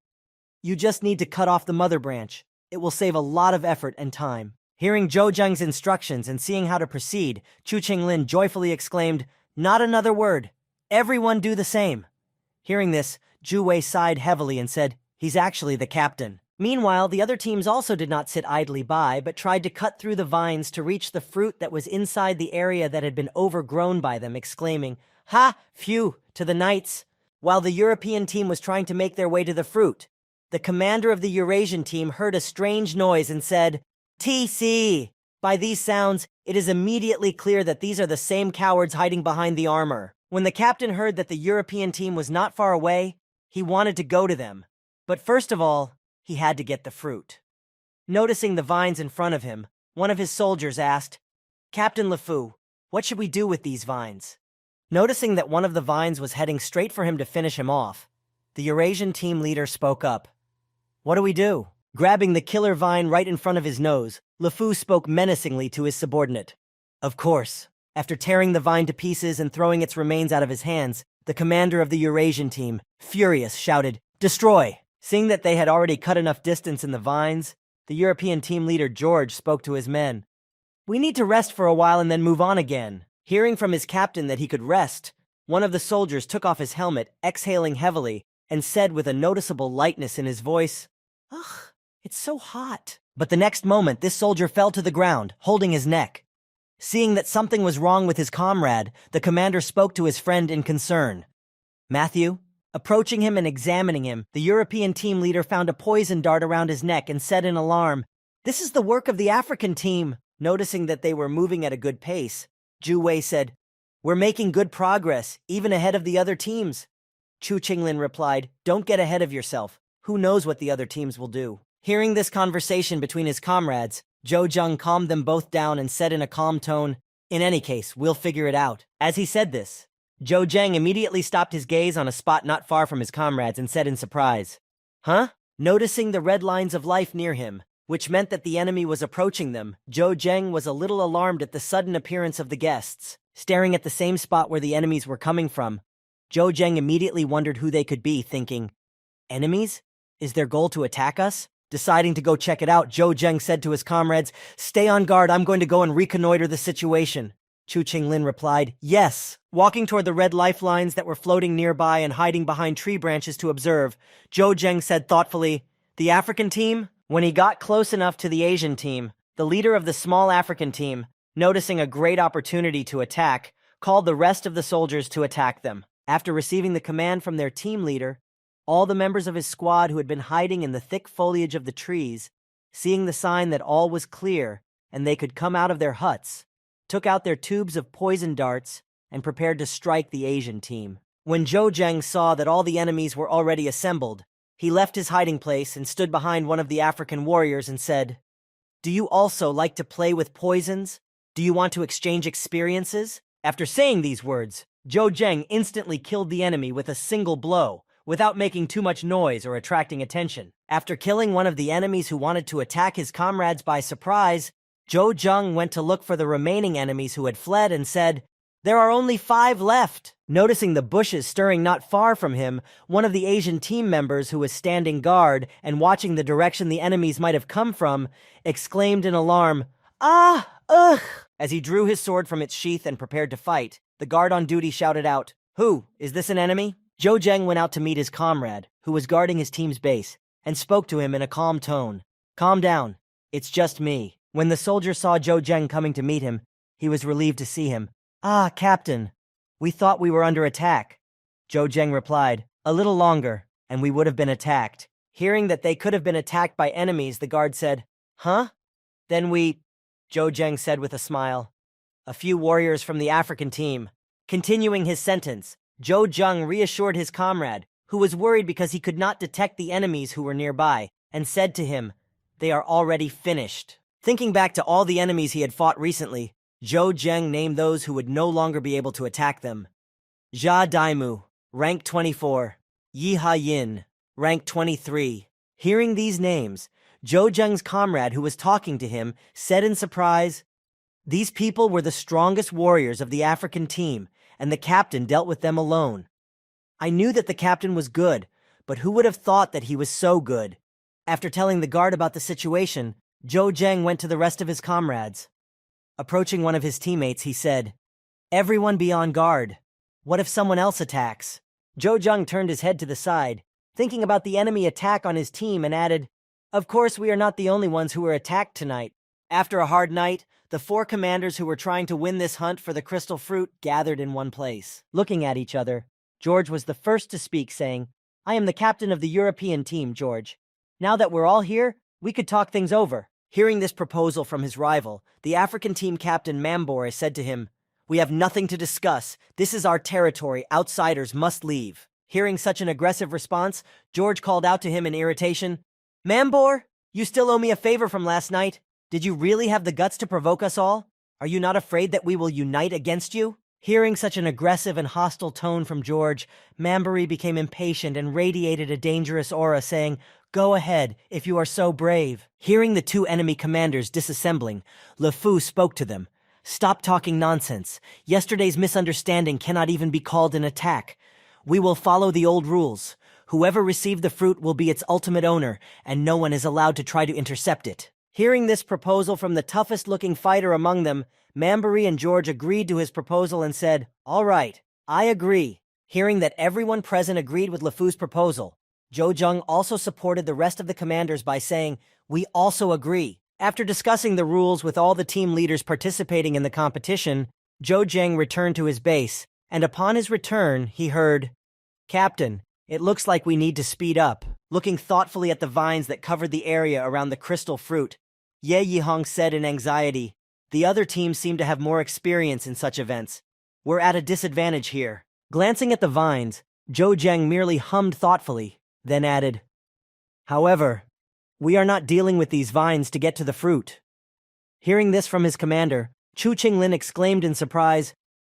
"You just need to cut off the mother branch. It will save a lot of effort and time." Hearing Zhou Zheng's instructions and seeing how to proceed, Chu Qinglin joyfully exclaimed, "Not another word. Everyone do the same." Hearing this, Zhu Wei sighed heavily and said, "He's actually the captain." Meanwhile, the other teams also did not sit idly by, but tried to cut through the vines to reach the fruit that was inside the area that had been overgrown by them, exclaiming, "Ha! Phew!" to the knights. While the European team was trying to make their way to the fruit, the commander of the Eurasian team heard a strange noise and said, "TC!" By these sounds, it is immediately clear that these are the same cowards hiding behind the armor. When the captain heard that the European team was not far away, he wanted to go to them. But first of all, he had to get the fruit. Noticing the vines in front of him, one of his soldiers asked, "Captain LeFou, what should we do with these vines?" Noticing that one of the vines was heading straight for him to finish him off, the Eurasian team leader spoke up. "What do we do?" Grabbing the killer vine right in front of his nose, LeFou spoke menacingly to his subordinate. Of course, after tearing the vine to pieces and throwing its remains out of his hands, the commander of the Eurasian team, furious, shouted, "Destroy!" Seeing that they had already cut enough distance in the vines, the European team leader George spoke to his men. "We need to rest for a while and then move on again." Hearing from his captain that he could rest, one of the soldiers took off his helmet, exhaling heavily, and said with a noticeable lightness in his voice, "Ugh, it's so hot." But the next moment, this soldier fell to the ground, holding his neck. Seeing that something was wrong with his comrade, the commander spoke to his friend in concern. "Matthew?" Approaching him and examining him, the European team leader found a poison dart around his neck and said in alarm, "This is the work of the African team." Noticing that they were moving at a good pace, Zhu Wei said, "We're making good progress, even ahead of the other teams." Chu Qinglin replied, "Don't get ahead of yourself. Who knows what the other teams will do?" Hearing this conversation between his comrades, Zhou Zheng calmed them both down and said in a calm tone, "In any case, we'll figure it out." As he said this, Zhou Zheng immediately stopped his gaze on a spot not far from his comrades and said in surprise, "Huh?" Noticing the red lines of life near him, which meant that the enemy was approaching them, Zhou Zheng was a little alarmed at the sudden appearance of the guests. Staring at the same spot where the enemies were coming from, Zhou Zheng immediately wondered who they could be, thinking, "Enemies? Is their goal to attack us?" Deciding to go check it out, Zhou Zheng said to his comrades, "Stay on guard, I'm going to go and reconnoiter the situation." Chu Qinglin replied, "Yes." Walking toward the red lifelines that were floating nearby and hiding behind tree branches to observe, Zhou Zheng said thoughtfully, "The African team?" When he got close enough to the Asian team, the leader of the small African team, noticing a great opportunity to attack, called the rest of the soldiers to attack them. After receiving the command from their team leader, all the members of his squad who had been hiding in the thick foliage of the trees, seeing the sign that all was clear and they could come out of their huts, took out their tubes of poison darts and prepared to strike the Asian team. When Zhou Zheng saw that all the enemies were already assembled, he left his hiding place and stood behind one of the African warriors and said, "Do you also like to play with poisons? Do you want to exchange experiences?" After saying these words, Zhou Zheng instantly killed the enemy with a single blow, without making too much noise or attracting attention. After killing one of the enemies who wanted to attack his comrades by surprise, Zhou Zheng went to look for the remaining enemies who had fled and said, "There are only 5 left." Noticing the bushes stirring not far from him, one of the Asian team members who was standing guard and watching the direction the enemies might have come from, exclaimed in alarm, "Ah! Ugh!" As he drew his sword from its sheath and prepared to fight, the guard on duty shouted out, "Who? Is this an enemy?" Zhou Zheng went out to meet his comrade, who was guarding his team's base, and spoke to him in a calm tone. "Calm down. It's just me." When the soldier saw Zhou Zheng coming to meet him, he was relieved to see him. "Ah, Captain. We thought we were under attack." Zhou Zheng replied. A little longer, and we would have been attacked. Hearing that they could have been attacked by enemies, the guard said, Huh? Then Zhou Zheng said with a smile. A few warriors from the African team. Continuing his sentence, Zhou Zheng reassured his comrade, who was worried because he could not detect the enemies who were nearby, and said to him, They are already finished. Thinking back to all the enemies he had fought recently, Zhou Zheng named those who would no longer be able to attack them. Jia Daimu, rank 24. Yi Ha Yin, rank 23. Hearing these names, Zhou Zheng's comrade who was talking to him said in surprise, These people were the strongest warriors of the African team, and the captain dealt with them alone. I knew that the captain was good, but who would have thought that he was so good? After telling the guard about the situation, Zhou Zheng went to the rest of his comrades. Approaching one of his teammates, he said, Everyone be on guard. What if someone else attacks? Zhou Zheng turned his head to the side, thinking about the enemy attack on his team, and added, Of course we are not the only ones who were attacked tonight. After a hard night, the 4 commanders who were trying to win this hunt for the crystal fruit gathered in one place. Looking at each other, George was the first to speak, saying, I am the captain of the European team, George. Now that we're all here, we could talk things over. Hearing this proposal from his rival, the African team captain Mambore said to him, We have nothing to discuss. This is our territory. Outsiders must leave. Hearing such an aggressive response, George called out to him in irritation, Mambore, you still owe me a favor from last night. Did you really have the guts to provoke us all? Are you not afraid that we will unite against you? Hearing such an aggressive and hostile tone from George, Mambore became impatient and radiated a dangerous aura, saying, Go ahead, if you are so brave. Hearing the 2 enemy commanders disassembling, Le Fou spoke to them. Stop talking nonsense. Yesterday's misunderstanding cannot even be called an attack. We will follow the old rules. Whoever received the fruit will be its ultimate owner, and no one is allowed to try to intercept it. Hearing this proposal from the toughest-looking fighter among them, Mambore and George agreed to his proposal and said, All right, I agree. Hearing that everyone present agreed with Le Fou's proposal, Zhou Zheng also supported the rest of the commanders by saying, We also agree. After discussing the rules with all the team leaders participating in the competition, Zhou Zheng returned to his base, and upon his return, he heard, Captain, it looks like we need to speed up. Looking thoughtfully at the vines that covered the area around the crystal fruit, Ye Yihong said in anxiety, The other teams seem to have more experience in such events. We're at a disadvantage here. Glancing at the vines, Zhou Zheng merely hummed thoughtfully, then added, However, we are not dealing with these vines to get to the fruit. Hearing this from his commander, Chu Qinglin exclaimed in surprise,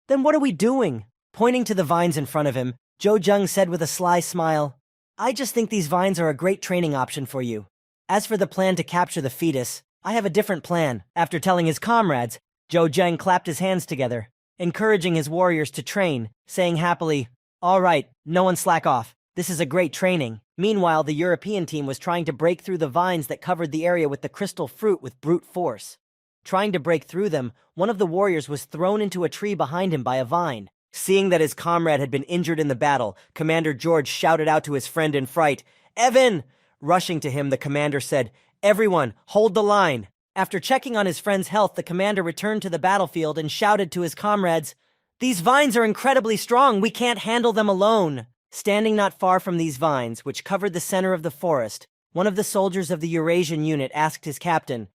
Then what are we doing? Pointing to the vines in front of him, Zhou Zheng said with a sly smile, I just think these vines are a great training option for you. As for the plan to capture the fetus, I have a different plan. After telling his comrades, Zhou Zheng clapped his hands together, encouraging his warriors to train, saying happily, All right, no one slack off. This is a great training. Meanwhile, the European team was trying to break through the vines that covered the area with the crystal fruit with brute force. Trying to break through them, one of the warriors was thrown into a tree behind him by a vine. Seeing that his comrade had been injured in the battle, Commander George shouted out to his friend in fright, Evan! Rushing to him, the commander said, Everyone, hold the line. After checking on his friend's health, the commander returned to the battlefield and shouted to his comrades, These vines are incredibly strong. We can't handle them alone. Standing not far from these vines, which covered the center of the forest, one of the soldiers of the Eurasian unit asked his captain,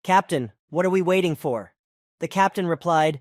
Captain, what are we waiting for? The captain replied,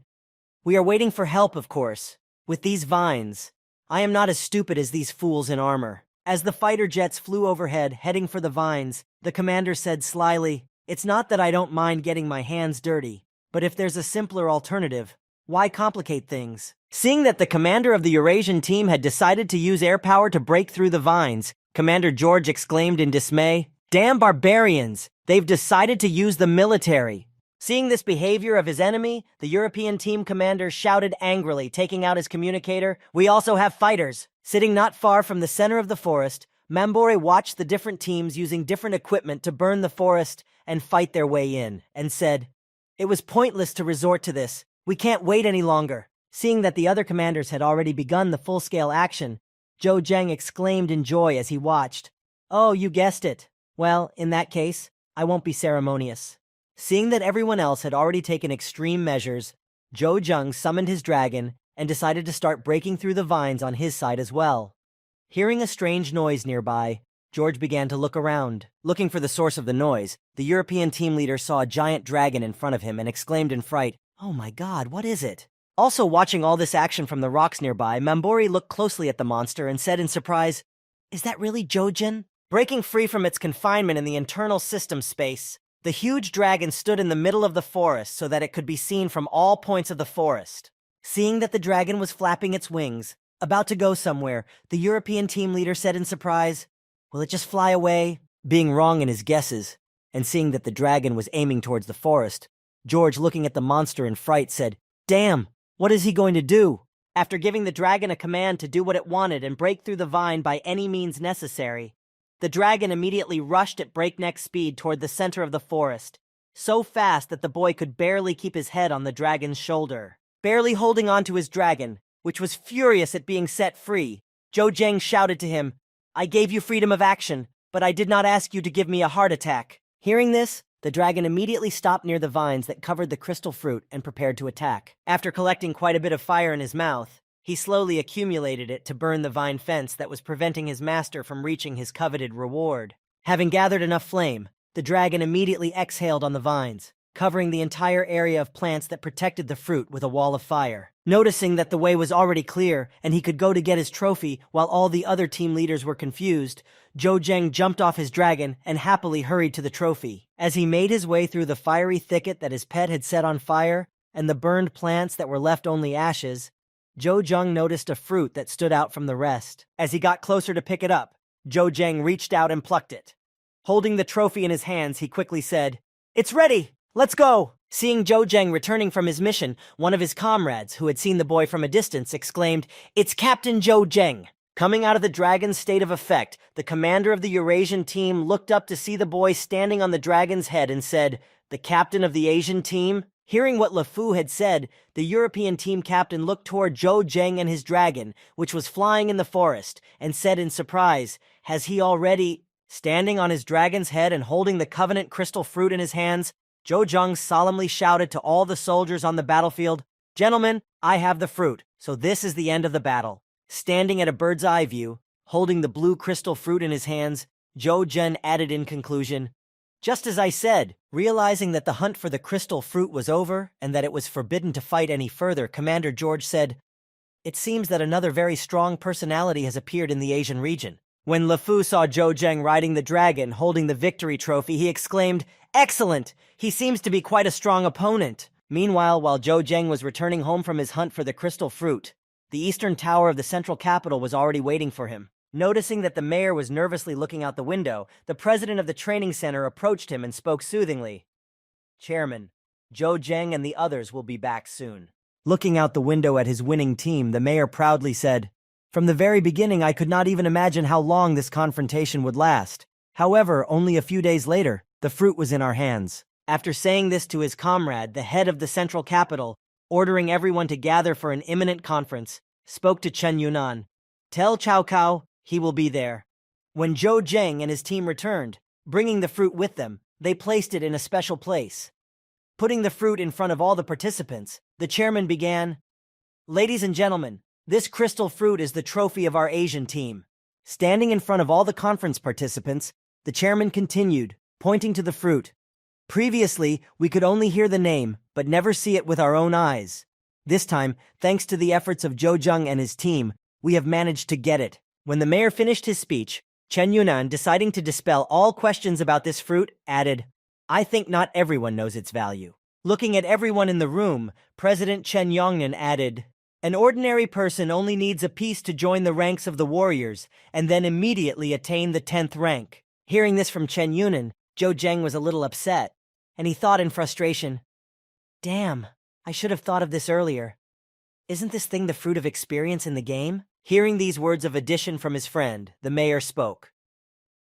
We are waiting for help, of course. With these vines, I am not as stupid as these fools in armor. As the fighter jets flew overhead, heading for the vines, the commander said slyly, It's not that I don't mind getting my hands dirty, but if there's a simpler alternative, why complicate things? Seeing that the commander of the Eurasian team had decided to use air power to break through the vines, Commander George exclaimed in dismay, Damn barbarians! They've decided to use the military! Seeing this behavior of his enemy, the European team commander shouted angrily, taking out his communicator, We also have fighters! Sitting not far from the center of the forest, Mambore watched the different teams using different equipment to burn the forest and fight their way in, and said, It was pointless to resort to this. We can't wait any longer. Seeing that the other commanders had already begun the full-scale action, Zhou Zheng exclaimed in joy as he watched, Oh, you guessed it. Well, in that case, I won't be ceremonious. Seeing that everyone else had already taken extreme measures, Zhou Zheng summoned his dragon and decided to start breaking through the vines on his side as well. Hearing a strange noise nearby, George began to look around. Looking for the source of the noise, the European team leader saw a giant dragon in front of him and exclaimed in fright, "Oh my god, what is it?" Also watching all this action from the rocks nearby, Mambori looked closely at the monster and said in surprise, "Is that really Jojin?" Breaking free from its confinement in the internal system space, the huge dragon stood in the middle of the forest so that it could be seen from all points of the forest. Seeing that the dragon was flapping its wings, about to go somewhere, the European team leader said in surprise, "Will it just fly away?" Being wrong in his guesses, and seeing that the dragon was aiming towards the forest, George, looking at the monster in fright, said, "Damn, what is he going to do?" After giving the dragon a command to do what it wanted and break through the vine by any means necessary, the dragon immediately rushed at breakneck speed toward the center of the forest, so fast that the boy could barely keep his head on the dragon's shoulder. Barely holding on to his dragon, which was furious at being set free, Jojang shouted to him, "I gave you freedom of action, but I did not ask you to give me a heart attack." Hearing this, the dragon immediately stopped near the vines that covered the crystal fruit and prepared to attack. After collecting quite a bit of fire in his mouth, he slowly accumulated it to burn the vine fence that was preventing his master from reaching his coveted reward. Having gathered enough flame, the dragon immediately exhaled on the vines, covering the entire area of plants that protected the fruit with a wall of fire. Noticing that the way was already clear and he could go to get his trophy while all the other team leaders were confused, Jojang jumped off his dragon and happily hurried to the trophy. As he made his way through the fiery thicket that his pet had set on fire and the burned plants that were left only ashes, Jojang noticed a fruit that stood out from the rest. As he got closer to pick it up, Jojang reached out and plucked it. Holding the trophy in his hands, he quickly said, "It's ready! Let's go!" Seeing Jojang returning from his mission, one of his comrades, who had seen the boy from a distance, exclaimed, "It's Captain Jojang!" Coming out of the dragon's state of effect, the commander of the Eurasian team looked up to see the boy standing on the dragon's head and said, "The captain of the Asian team?" Hearing what LeFou had said, the European team captain looked toward Jojang and his dragon, which was flying in the forest, and said in surprise, "Has he already—" Standing on his dragon's head and holding the covenant crystal fruit in his hands, Jojang solemnly shouted to all the soldiers on the battlefield, "Gentlemen, I have the fruit, so this is the end of the battle." Standing at a bird's eye view, holding the blue crystal fruit in his hands, Jojang added in conclusion, "Just as I said." Realizing that the hunt for the crystal fruit was over and that it was forbidden to fight any further, Commander George said, "It seems that another very strong personality has appeared in the Asian region." When LeFou saw Jojang riding the dragon holding the victory trophy, he exclaimed, "Excellent! He seems to be quite a strong opponent." Meanwhile, while Jojang was returning home from his hunt for the crystal fruit, the eastern tower of the central capital was already waiting for him. Noticing that the mayor was nervously looking out the window, the president of the training center approached him and spoke soothingly. "Chairman, Jojang and the others will be back soon." Looking out the window at his winning team, the mayor proudly said, "From the very beginning, I could not even imagine how long this confrontation would last. However, only a few days later, the fruit was in our hands." After saying this to his comrade, the head of the central capital, ordering everyone to gather for an imminent conference, spoke to Chen Yunnan. "Tell Cao Cao he will be there." When Jojang and his team returned, bringing the fruit with them, they placed it in a special place. Putting the fruit in front of all the participants, the chairman began, "Ladies and gentlemen, this crystal fruit is the trophy of our Asian team." Standing in front of all the conference participants, the chairman continued, pointing to the fruit. "Previously, we could only hear the name, but never see it with our own eyes. This time, thanks to the efforts of Jojang and his team, we have managed to get it." When the mayor finished his speech, Chen Yunnan, deciding to dispel all questions about this fruit, added, "I think not everyone knows its value." Looking at everyone in the room, President Chen Yongnan added, "An ordinary person only needs a piece to join the ranks of the warriors, and then immediately attain the 10th rank." Hearing this from Chen Yunnan, Jojang was a little upset, and he thought in frustration, "Damn, I should have thought of this earlier. Isn't this thing the fruit of experience in the game?" Hearing these words of addition from his friend, the mayor spoke.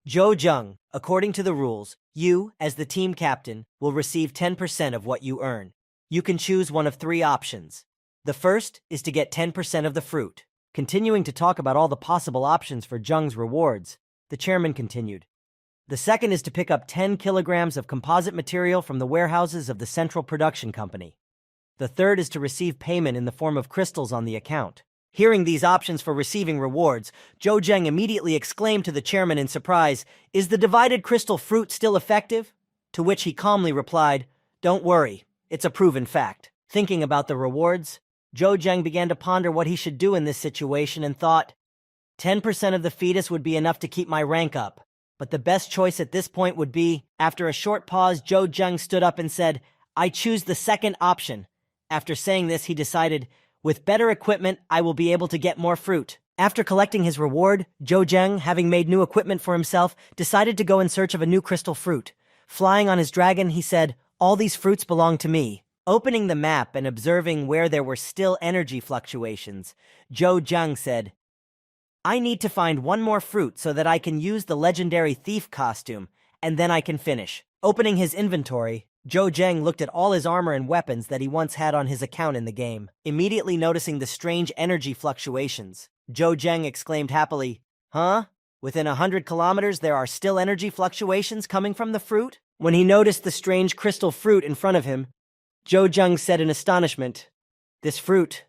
"Jojang, according to the rules, you, as the team captain, will receive 10% of what you earn. You can choose one of three options. The first is to get 10% of the fruit." Continuing to talk about all the possible options for Jung's rewards, the chairman continued. "The second is to pick up 10 kilograms of composite material from the warehouses of the Central Production Company. The third is to receive payment in the form of crystals on the account. Hearing these options for receiving rewards, Zhou Zheng immediately exclaimed to the chairman in surprise, "Is the divided crystal fruit still effective?" To which he calmly replied, "Don't worry, it's a proven fact." Thinking about the rewards, Zhou Zheng began to ponder what he should do in this situation and thought, 10% of the fetus would be enough to keep my rank up. But the best choice at this point would be, after a short pause, Zhou Zheng stood up and said, "I choose the second option." After saying this, he decided, "With better equipment, I will be able to get more fruit." After collecting his reward, Zhou Zheng, having made new equipment for himself, decided to go in search of a new crystal fruit. Flying on his dragon, he said, "All these fruits belong to me." Opening the map and observing where there were still energy fluctuations, Zhou Zheng said, "I need to find one more fruit so that I can use the legendary thief costume, and then I can finish." Opening his inventory, Zhou Zheng looked at all his armor and weapons that he once had on his account in the game. Immediately noticing the strange energy fluctuations, Zhou Zheng exclaimed happily, "Huh? Within 100 kilometers there are still energy fluctuations coming from the fruit?" When he noticed the strange crystal fruit in front of him, Zhou Zheng said in astonishment, "This fruit,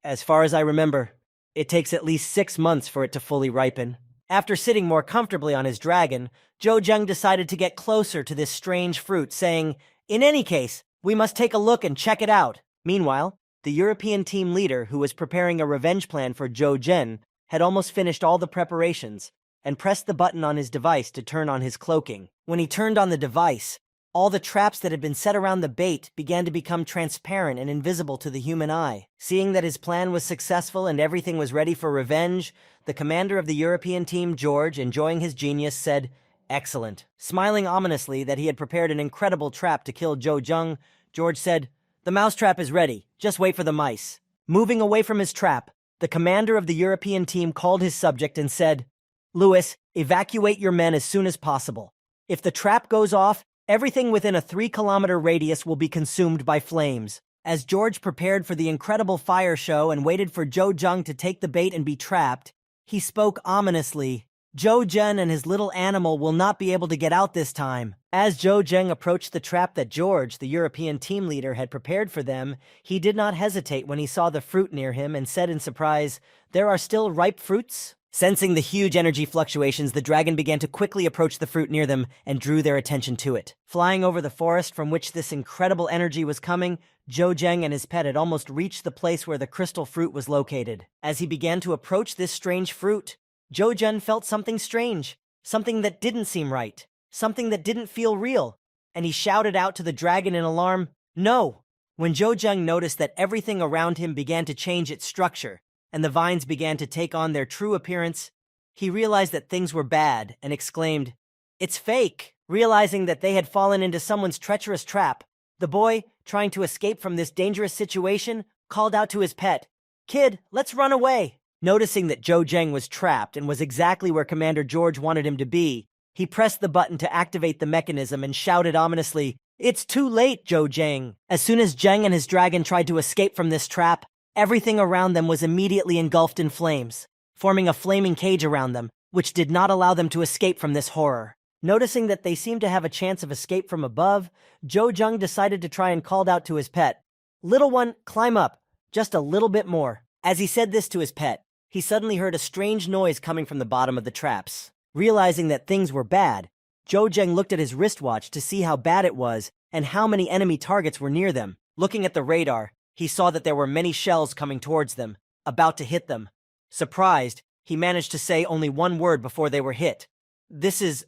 as far as I remember, it takes at least 6 months for it to fully ripen." After sitting more comfortably on his dragon, Zhou Zheng decided to get closer to this strange fruit, saying, "In any case, we must take a look and check it out." Meanwhile, the European team leader, who was preparing a revenge plan for Zhou Zheng, had almost finished all the preparations and pressed the button on his device to turn on his cloaking. When he turned on the device, all the traps that had been set around the bait began to become transparent and invisible to the human eye. Seeing that his plan was successful and everything was ready for revenge, the commander of the European team, George, enjoying his genius, said, "Excellent." Smiling ominously that he had prepared an incredible trap to kill Zhou Zheng, George said, "The mousetrap is ready. Just wait for the mice." Moving away from his trap, the commander of the European team called his subject and said, "Lewis, evacuate your men as soon as possible. If the trap goes off, everything within a 3-kilometer radius will be consumed by flames." As George prepared for the incredible fire show and waited for Zhou Zheng to take the bait and be trapped, he spoke ominously, "Zhou Zheng and his little animal will not be able to get out this time." As Zhou Zheng approached the trap that George, the European team leader, had prepared for them, he did not hesitate when he saw the fruit near him and said in surprise, "There are still ripe fruits?" Sensing the huge energy fluctuations, the dragon began to quickly approach the fruit near them and drew their attention to it. Flying over the forest from which this incredible energy was coming, Zhou Zheng and his pet had almost reached the place where the crystal fruit was located. As he began to approach this strange fruit, Zhou Zheng felt something strange, something that didn't seem right, something that didn't feel real, and he shouted out to the dragon in alarm, "No!" When Zhou Zheng noticed that everything around him began to change its structure, and the vines began to take on their true appearance, he realized that things were bad and exclaimed, "It's fake!" Realizing that they had fallen into someone's treacherous trap, the boy, trying to escape from this dangerous situation, called out to his pet, "Kid, let's run away!" Noticing that Zhou Zheng was trapped and was exactly where Commander George wanted him to be, he pressed the button to activate the mechanism and shouted ominously, "It's too late, Zhou Zheng!" As soon as Zheng and his dragon tried to escape from this trap, everything around them was immediately engulfed in flames, forming a flaming cage around them, which did not allow them to escape from this horror. Noticing that they seemed to have a chance of escape from above, Zhou Zheng decided to try and called out to his pet, "Little one, climb up, just a little bit more." As he said this to his pet, he suddenly heard a strange noise coming from the bottom of the traps. Realizing that things were bad, Zhou Zheng looked at his wristwatch to see how bad it was and how many enemy targets were near them. Looking at the radar, he saw that there were many shells coming towards them, about to hit them. Surprised, he managed to say only one word before they were hit. "This is..."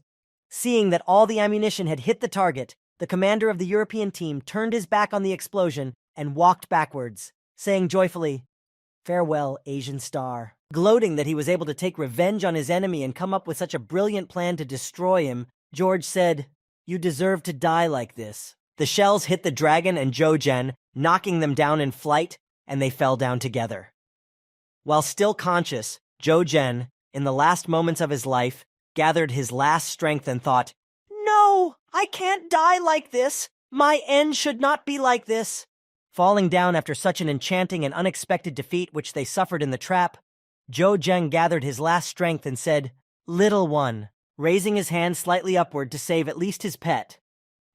Seeing that all the ammunition had hit the target, the commander of the European team turned his back on the explosion and walked backwards, saying joyfully, "Farewell, Asian star." Gloating that he was able to take revenge on his enemy and come up with such a brilliant plan to destroy him, George said, "You deserve to die like this." The shells hit the dragon and Zhou Zheng, knocking them down in flight, and they fell down together. While still conscious, Zhou Zheng, in the last moments of his life, gathered his last strength and thought, "No, I can't die like this. My end should not be like this." Falling down after such an enchanting and unexpected defeat which they suffered in the trap, Zhou Zheng gathered his last strength and said, "Little one," raising his hand slightly upward to save at least his pet.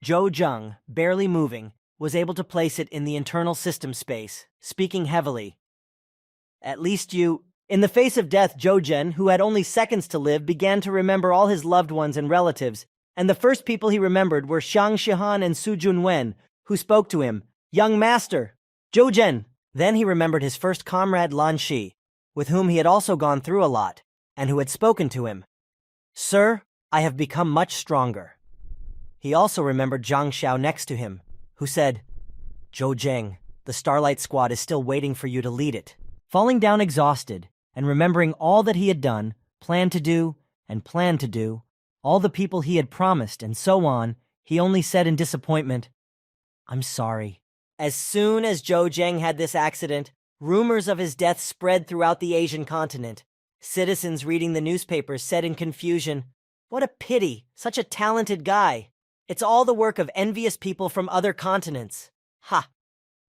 Zhou Zheng, barely moving, was able to place it in the internal system space, speaking heavily. At least you... In the face of death, Jojen, who had only seconds to live, began to remember all his loved ones and relatives, and the first people he remembered were Xiang Shihan and Su Junwen, who spoke to him. Young master! Jojen! Then he remembered his first comrade Lan Shi, with whom he had also gone through a lot, and who had spoken to him. Sir, I have become much stronger. He also remembered Zhang Xiao next to him, who said, Zhou Zheng, the Starlight Squad is still waiting for you to lead it. Falling down exhausted, and remembering all that he had done, planned to do, all the people he had promised, and so on, he only said in disappointment, I'm sorry. As soon as Zhou Zheng had this accident, rumors of his death spread throughout the Asian continent. Citizens reading the newspapers said in confusion, What a pity, such a talented guy. It's all the work of envious people from other continents. Ha!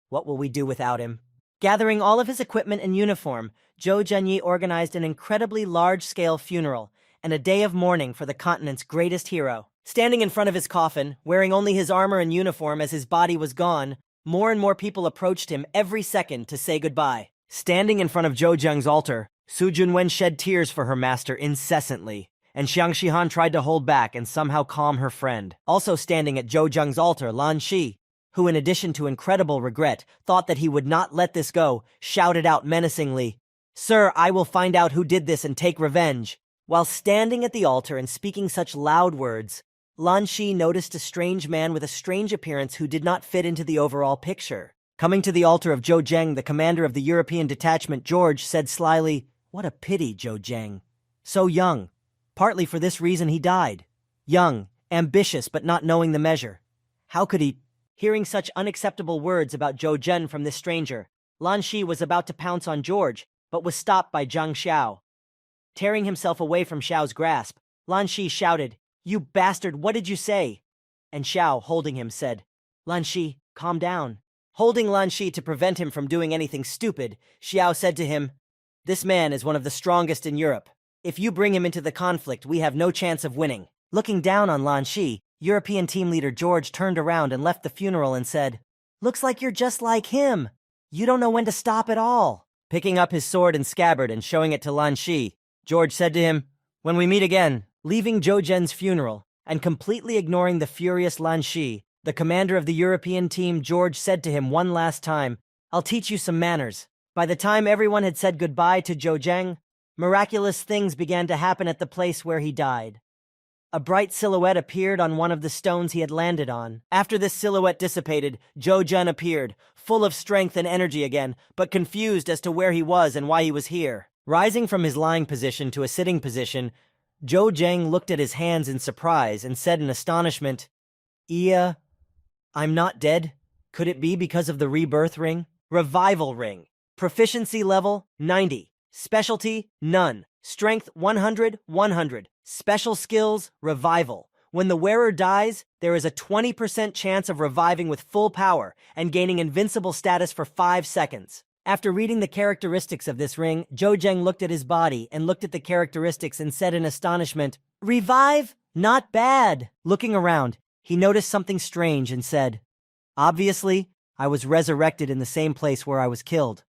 What will we do without him? Gathering all of his equipment and uniform, Zhou Zhenyi organized an incredibly large-scale funeral and a day of mourning for the continent's greatest hero. Standing in front of his coffin, wearing only his armor and uniform as his body was gone, more and more people approached him every second to say goodbye. Standing in front of Zhou Zheng's altar, Su Junwen shed tears for her master incessantly, and Xiang Shihan tried to hold back and somehow calm her friend. Also standing at Zhou Zheng's altar, Lan Shi, who in addition to incredible regret, thought that he would not let this go, shouted out menacingly, Sir, I will find out who did this and take revenge. While standing at the altar and speaking such loud words, Lan Shi noticed a strange man with a strange appearance who did not fit into the overall picture. Coming to the altar of Zhou Zheng, the commander of the European detachment, George, said slyly, What a pity, Zhou Zheng. So young. Partly for this reason he died. Young, ambitious, but not knowing the measure. How could he... Hearing such unacceptable words about Zhou Zhen from this stranger, Lan Shi was about to pounce on George, but was stopped by Zhang Xiao. Tearing himself away from Xiao's grasp, Lan Shi shouted, You bastard, what did you say? And Xiao, holding him, said, Lan Shi, calm down. Holding Lan Shi to prevent him from doing anything stupid, Xiao said to him, This man is one of the strongest in Europe. If you bring him into the conflict, we have no chance of winning. Looking down on Lan Shi, European team leader George turned around and left the funeral and said, Looks like you're just like him. You don't know when to stop at all. Picking up his sword and scabbard and showing it to Lan Shi, George said to him, When we meet again, leaving Zhou Zhen's funeral and completely ignoring the furious Lan Shi, the commander of the European team, George said to him one last time, I'll teach you some manners. By the time everyone had said goodbye to Zhou Zheng, miraculous things began to happen at the place where he died. A bright silhouette appeared on one of the stones he had landed on. After this silhouette dissipated, Zhou Zhen appeared, full of strength and energy again, but confused as to where he was and why he was here. Rising from his lying position to a sitting position, Zhou Zheng looked at his hands in surprise and said in astonishment, I'm not dead. Could it be because of the rebirth ring? Revival ring. Proficiency level, 90. Specialty, none. Strength, 100, 100. Special skills, revival. When the wearer dies, there is a 20% chance of reviving with full power and gaining invincible status for 5 seconds. After reading the characteristics of this ring, Zhou Zheng looked at his body and looked at the characteristics and said in astonishment, Revive? Not bad. Looking around, he noticed something strange and said, Obviously, I was resurrected in the same place where I was killed.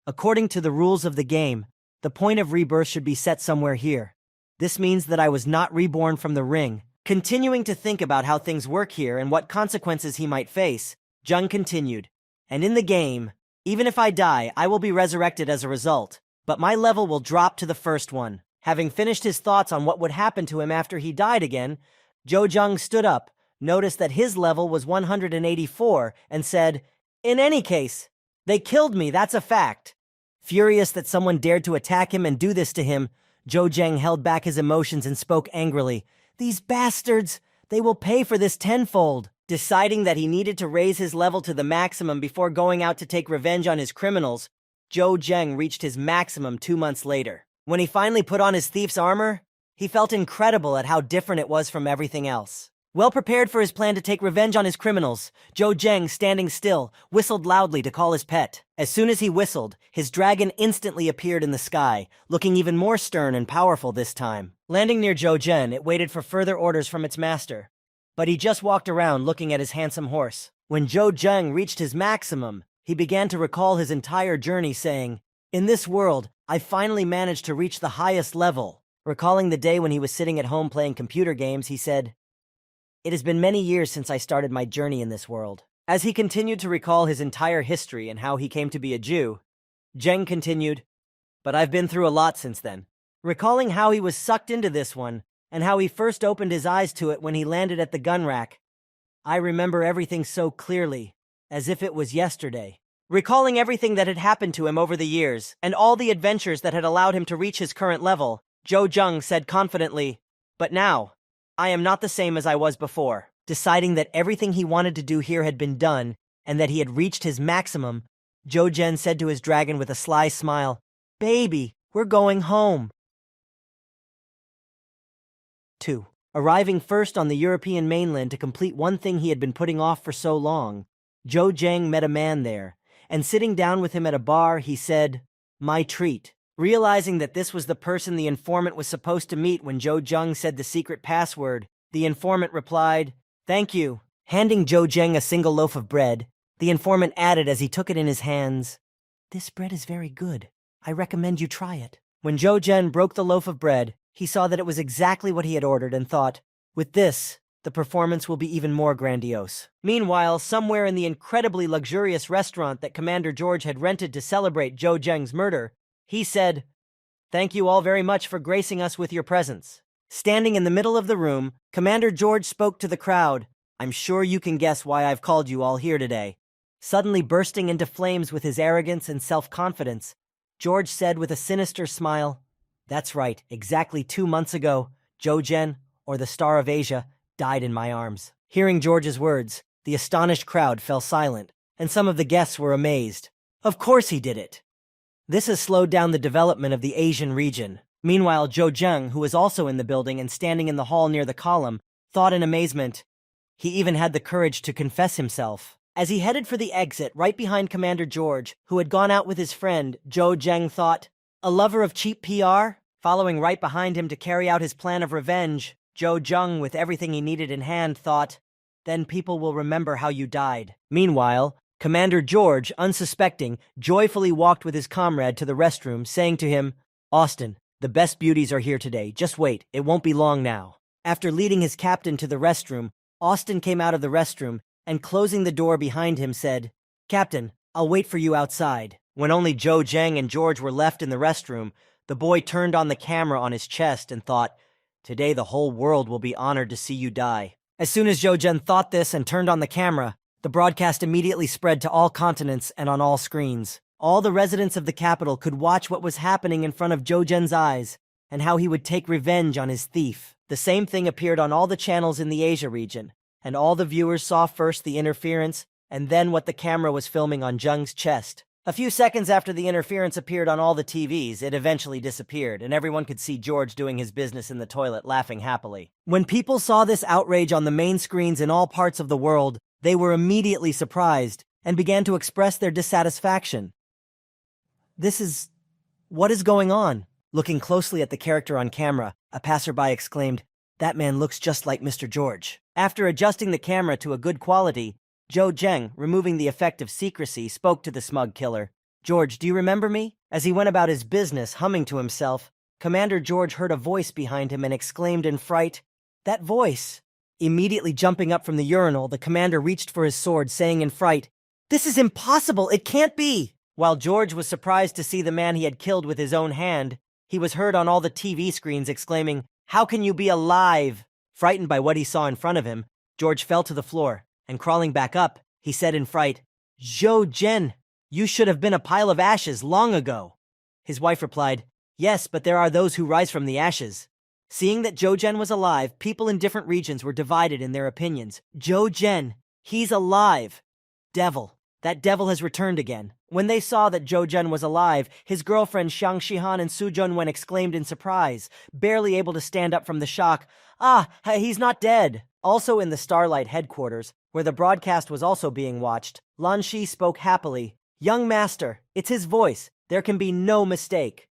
According to the rules of the game, the point of rebirth should be set somewhere here. This means that I was not reborn from the ring. Continuing to think about how things work here and what consequences he might face, Zheng continued, And in the game, even if I die, I will be resurrected as a result, but my level will drop to the first one. Having finished his thoughts on what would happen to him after he died again, Zhou Zheng stood up, noticed that his level was 184, and said, In any case, they killed me, that's a fact. Furious that someone dared to attack him and do this to him, Zhou Zheng held back his emotions and spoke angrily. These bastards, they will pay for this tenfold. Deciding that he needed to raise his level to the maximum before going out to take revenge on his criminals, Zhou Zheng reached his maximum 2 months later. When he finally put on his thief's armor, he felt incredible at how different it was from everything else. Well prepared for his plan to take revenge on his criminals, Zhou Zheng, standing still, whistled loudly to call his pet. As soon as he whistled, his dragon instantly appeared in the sky, looking even more stern and powerful this time. Landing near Zhou Zhen, it waited for further orders from its master. But he just walked around looking at his handsome horse. When Zhou Zheng reached his maximum, he began to recall his entire journey, saying, "In this world, I finally managed to reach the highest level." Recalling the day when he was sitting at home playing computer games, he said, "It has been many years since I started my journey in this world." As he continued to recall his entire history and how he came to be a Jew, Zheng continued, "But I've been through a lot since then." Recalling how he was sucked into this one, and how he first opened his eyes to it when he landed at the gun rack, "I remember everything so clearly, as if it was yesterday." Recalling everything that had happened to him over the years, and all the adventures that had allowed him to reach his current level, Zhou Zheng said confidently, "But now, I am not the same as I was before." Deciding that everything he wanted to do here had been done, and that he had reached his maximum, Zhou Zheng said to his dragon with a sly smile, "Baby, we're going home." 2. Arriving first on the European mainland to complete one thing he had been putting off for so long, Zhou Zheng met a man there, and sitting down with him at a bar, he said, "My treat." Realizing that this was the person the informant was supposed to meet when Zhou Zheng said the secret password, the informant replied, "Thank you." Handing Zhou Zheng a single loaf of bread, the informant added as he took it in his hands, "This bread is very good. I recommend you try it." When Zhou Zheng broke the loaf of bread, he saw that it was exactly what he had ordered and thought, "With this, the performance will be even more grandiose." Meanwhile, somewhere in the incredibly luxurious restaurant that Commander George had rented to celebrate Zhou Zheng's murder, he said, "Thank you all very much for gracing us with your presence." Standing in the middle of the room, Commander George spoke to the crowd, "I'm sure you can guess why I've called you all here today." Suddenly bursting into flames with his arrogance and self-confidence, George said with a sinister smile, "That's right, exactly 2 months ago, Zhou Zheng, or the Star of Asia, died in my arms." Hearing George's words, the astonished crowd fell silent, and some of the guests were amazed. Of course he did it! This has slowed down the development of the Asian region. Meanwhile, Zhou Zheng, who was also in the building and standing in the hall near the column, thought in amazement. He even had the courage to confess himself. As he headed for the exit right behind Commander George, who had gone out with his friend, Zhou Zheng thought, "A lover of cheap PR?" Following right behind him to carry out his plan of revenge, Zhou Zheng, with everything he needed in hand, thought, "Then people will remember how you died." Meanwhile, Commander George, unsuspecting, joyfully walked with his comrade to the restroom, saying to him, "Austin, the best beauties are here today. Just wait, it won't be long now." After leading his captain to the restroom, Austin came out of the restroom and, closing the door behind him, said, "Captain, I'll wait for you outside." When only Zhou Zheng and George were left in the restroom, the boy turned on the camera on his chest and thought, "Today the whole world will be honored to see you die." As soon as Zhou Zheng thought this and turned on the camera, the broadcast immediately spread to all continents and on all screens. All the residents of the capital could watch what was happening in front of Zhou Zhen's eyes, and how he would take revenge on his thief. The same thing appeared on all the channels in the Asia region, and all the viewers saw first the interference, and then what the camera was filming on Zheng's chest. A few seconds after the interference appeared on all the TVs, it eventually disappeared, and everyone could see George doing his business in the toilet, laughing happily. When people saw this outrage on the main screens in all parts of the world, they were immediately surprised, and began to express their dissatisfaction. What is going on?" Looking closely at the character on camera, a passerby exclaimed, "That man looks just like Mr. George." After adjusting the camera to a good quality, Zhou Zheng, removing the effect of secrecy, spoke to the smug killer. "George, do you remember me?" As he went about his business, humming to himself, Commander George heard a voice behind him and exclaimed in fright, "That voice!" Immediately jumping up from the urinal, the commander reached for his sword, saying in fright, "This is impossible! It can't be!" While George was surprised to see the man he had killed with his own hand, he was heard on all the TV screens exclaiming, "How can you be alive?" Frightened by what he saw in front of him, George fell to the floor, and crawling back up, he said in fright, "Zhou Zhen, you should have been a pile of ashes long ago." His wife replied, "Yes, but there are those who rise from the ashes." Seeing that Zhou Zhen was alive, people in different regions were divided in their opinions. "Zhou Zhen, he's alive. Devil, that devil has returned again." When they saw that Zhou Zhen was alive, his girlfriend Xiang Shihan and Su Junwen exclaimed in surprise, barely able to stand up from the shock, "Ah, he's not dead." Also in the Starlight headquarters, where the broadcast was also being watched, Lan Shi spoke happily, "Young master, it's his voice. There can be no mistake."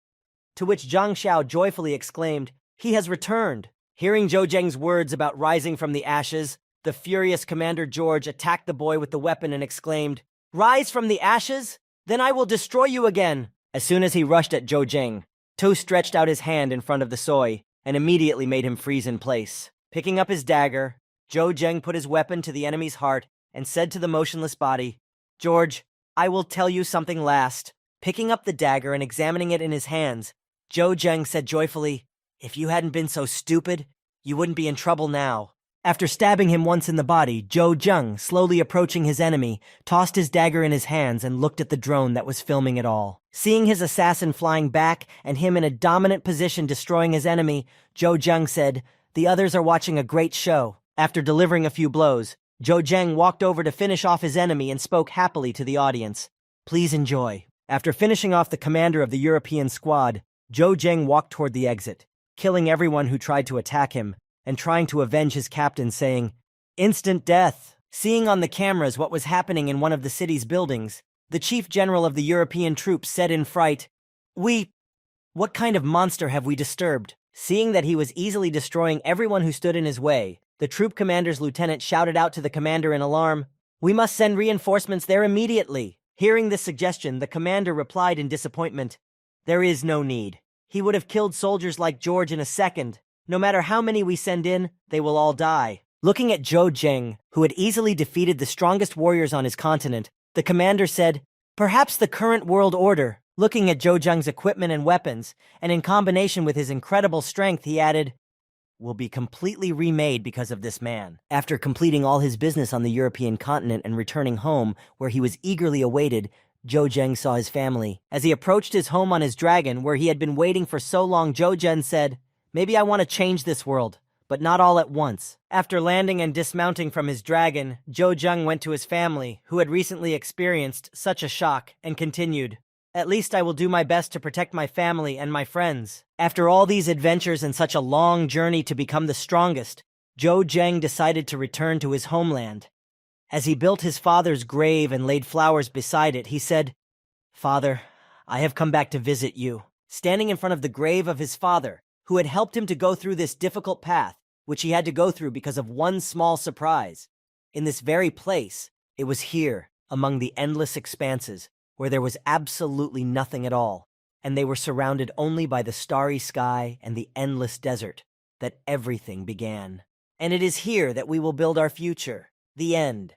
To which Zhang Xiao joyfully exclaimed, "He has returned." Hearing Zhou Zheng's words about rising from the ashes, The furious Commander George attacked the boy with the weapon and exclaimed, "Rise from the ashes? Then I will destroy you again!" As soon as he rushed at Zhou Jing, To stretched out his hand in front of the Soi and immediately made him freeze in place. Picking up his dagger, Zhou Jing put his weapon to the enemy's heart and said to the motionless body, "George, I will tell you something last." Picking up the dagger and examining it in his hands, Zhou Jing said joyfully, "If you hadn't been so stupid, you wouldn't be in trouble now." After stabbing him once in the body, Zhou Jing, slowly approaching his enemy, tossed his dagger in his hands and looked at the drone that was filming it all. Seeing his assassin flying back and him in a dominant position destroying his enemy, Zhou Jing said, "The others are watching a great show." After delivering a few blows, Zhou Jing walked over to finish off his enemy and spoke happily to the audience. "Please enjoy." After finishing off the commander of the European squad, Zhou Jing walked toward the exit, killing everyone who tried to attack him, and trying to avenge his captain, saying, "Instant death." Seeing on the cameras what was happening in one of the city's buildings, the chief general of the European troops said in fright, What kind of monster have we disturbed?" Seeing that he was easily destroying everyone who stood in his way, the troop commander's lieutenant shouted out to the commander in alarm, "We must send reinforcements there immediately." Hearing this suggestion, the commander replied in disappointment, "There is no need. He would have killed soldiers like George in a second. No matter how many we send in, they will all die." Looking at Zhou Jing, who had easily defeated the strongest warriors on his continent, the commander said, "Perhaps the current world order." Looking at Zhou Jing's equipment and weapons, and in combination with his incredible strength, he added, "Will be completely remade because of this man." After completing all his business on the European continent and returning home, where he was eagerly awaited, Zhou Jing saw his family. As he approached his home on his dragon, where he had been waiting for so long, Zhou Jing said, "Maybe I want to change this world, but not all at once." After landing and dismounting from his dragon, Zhou Jing went to his family, who had recently experienced such a shock, and continued, "At least I will do my best to protect my family and my friends." After all these adventures and such a long journey to become the strongest, Zhou Jing decided to return to his homeland. As he built his father's grave and laid flowers beside it, he said, "Father, I have come back to visit you." Standing in front of the grave of his father, who had helped him to go through this difficult path, which he had to go through because of one small surprise. In this very place, it was here, among the endless expanses, where there was absolutely nothing at all, and they were surrounded only by the starry sky and the endless desert, that everything began. And it is here that we will build our future. The end.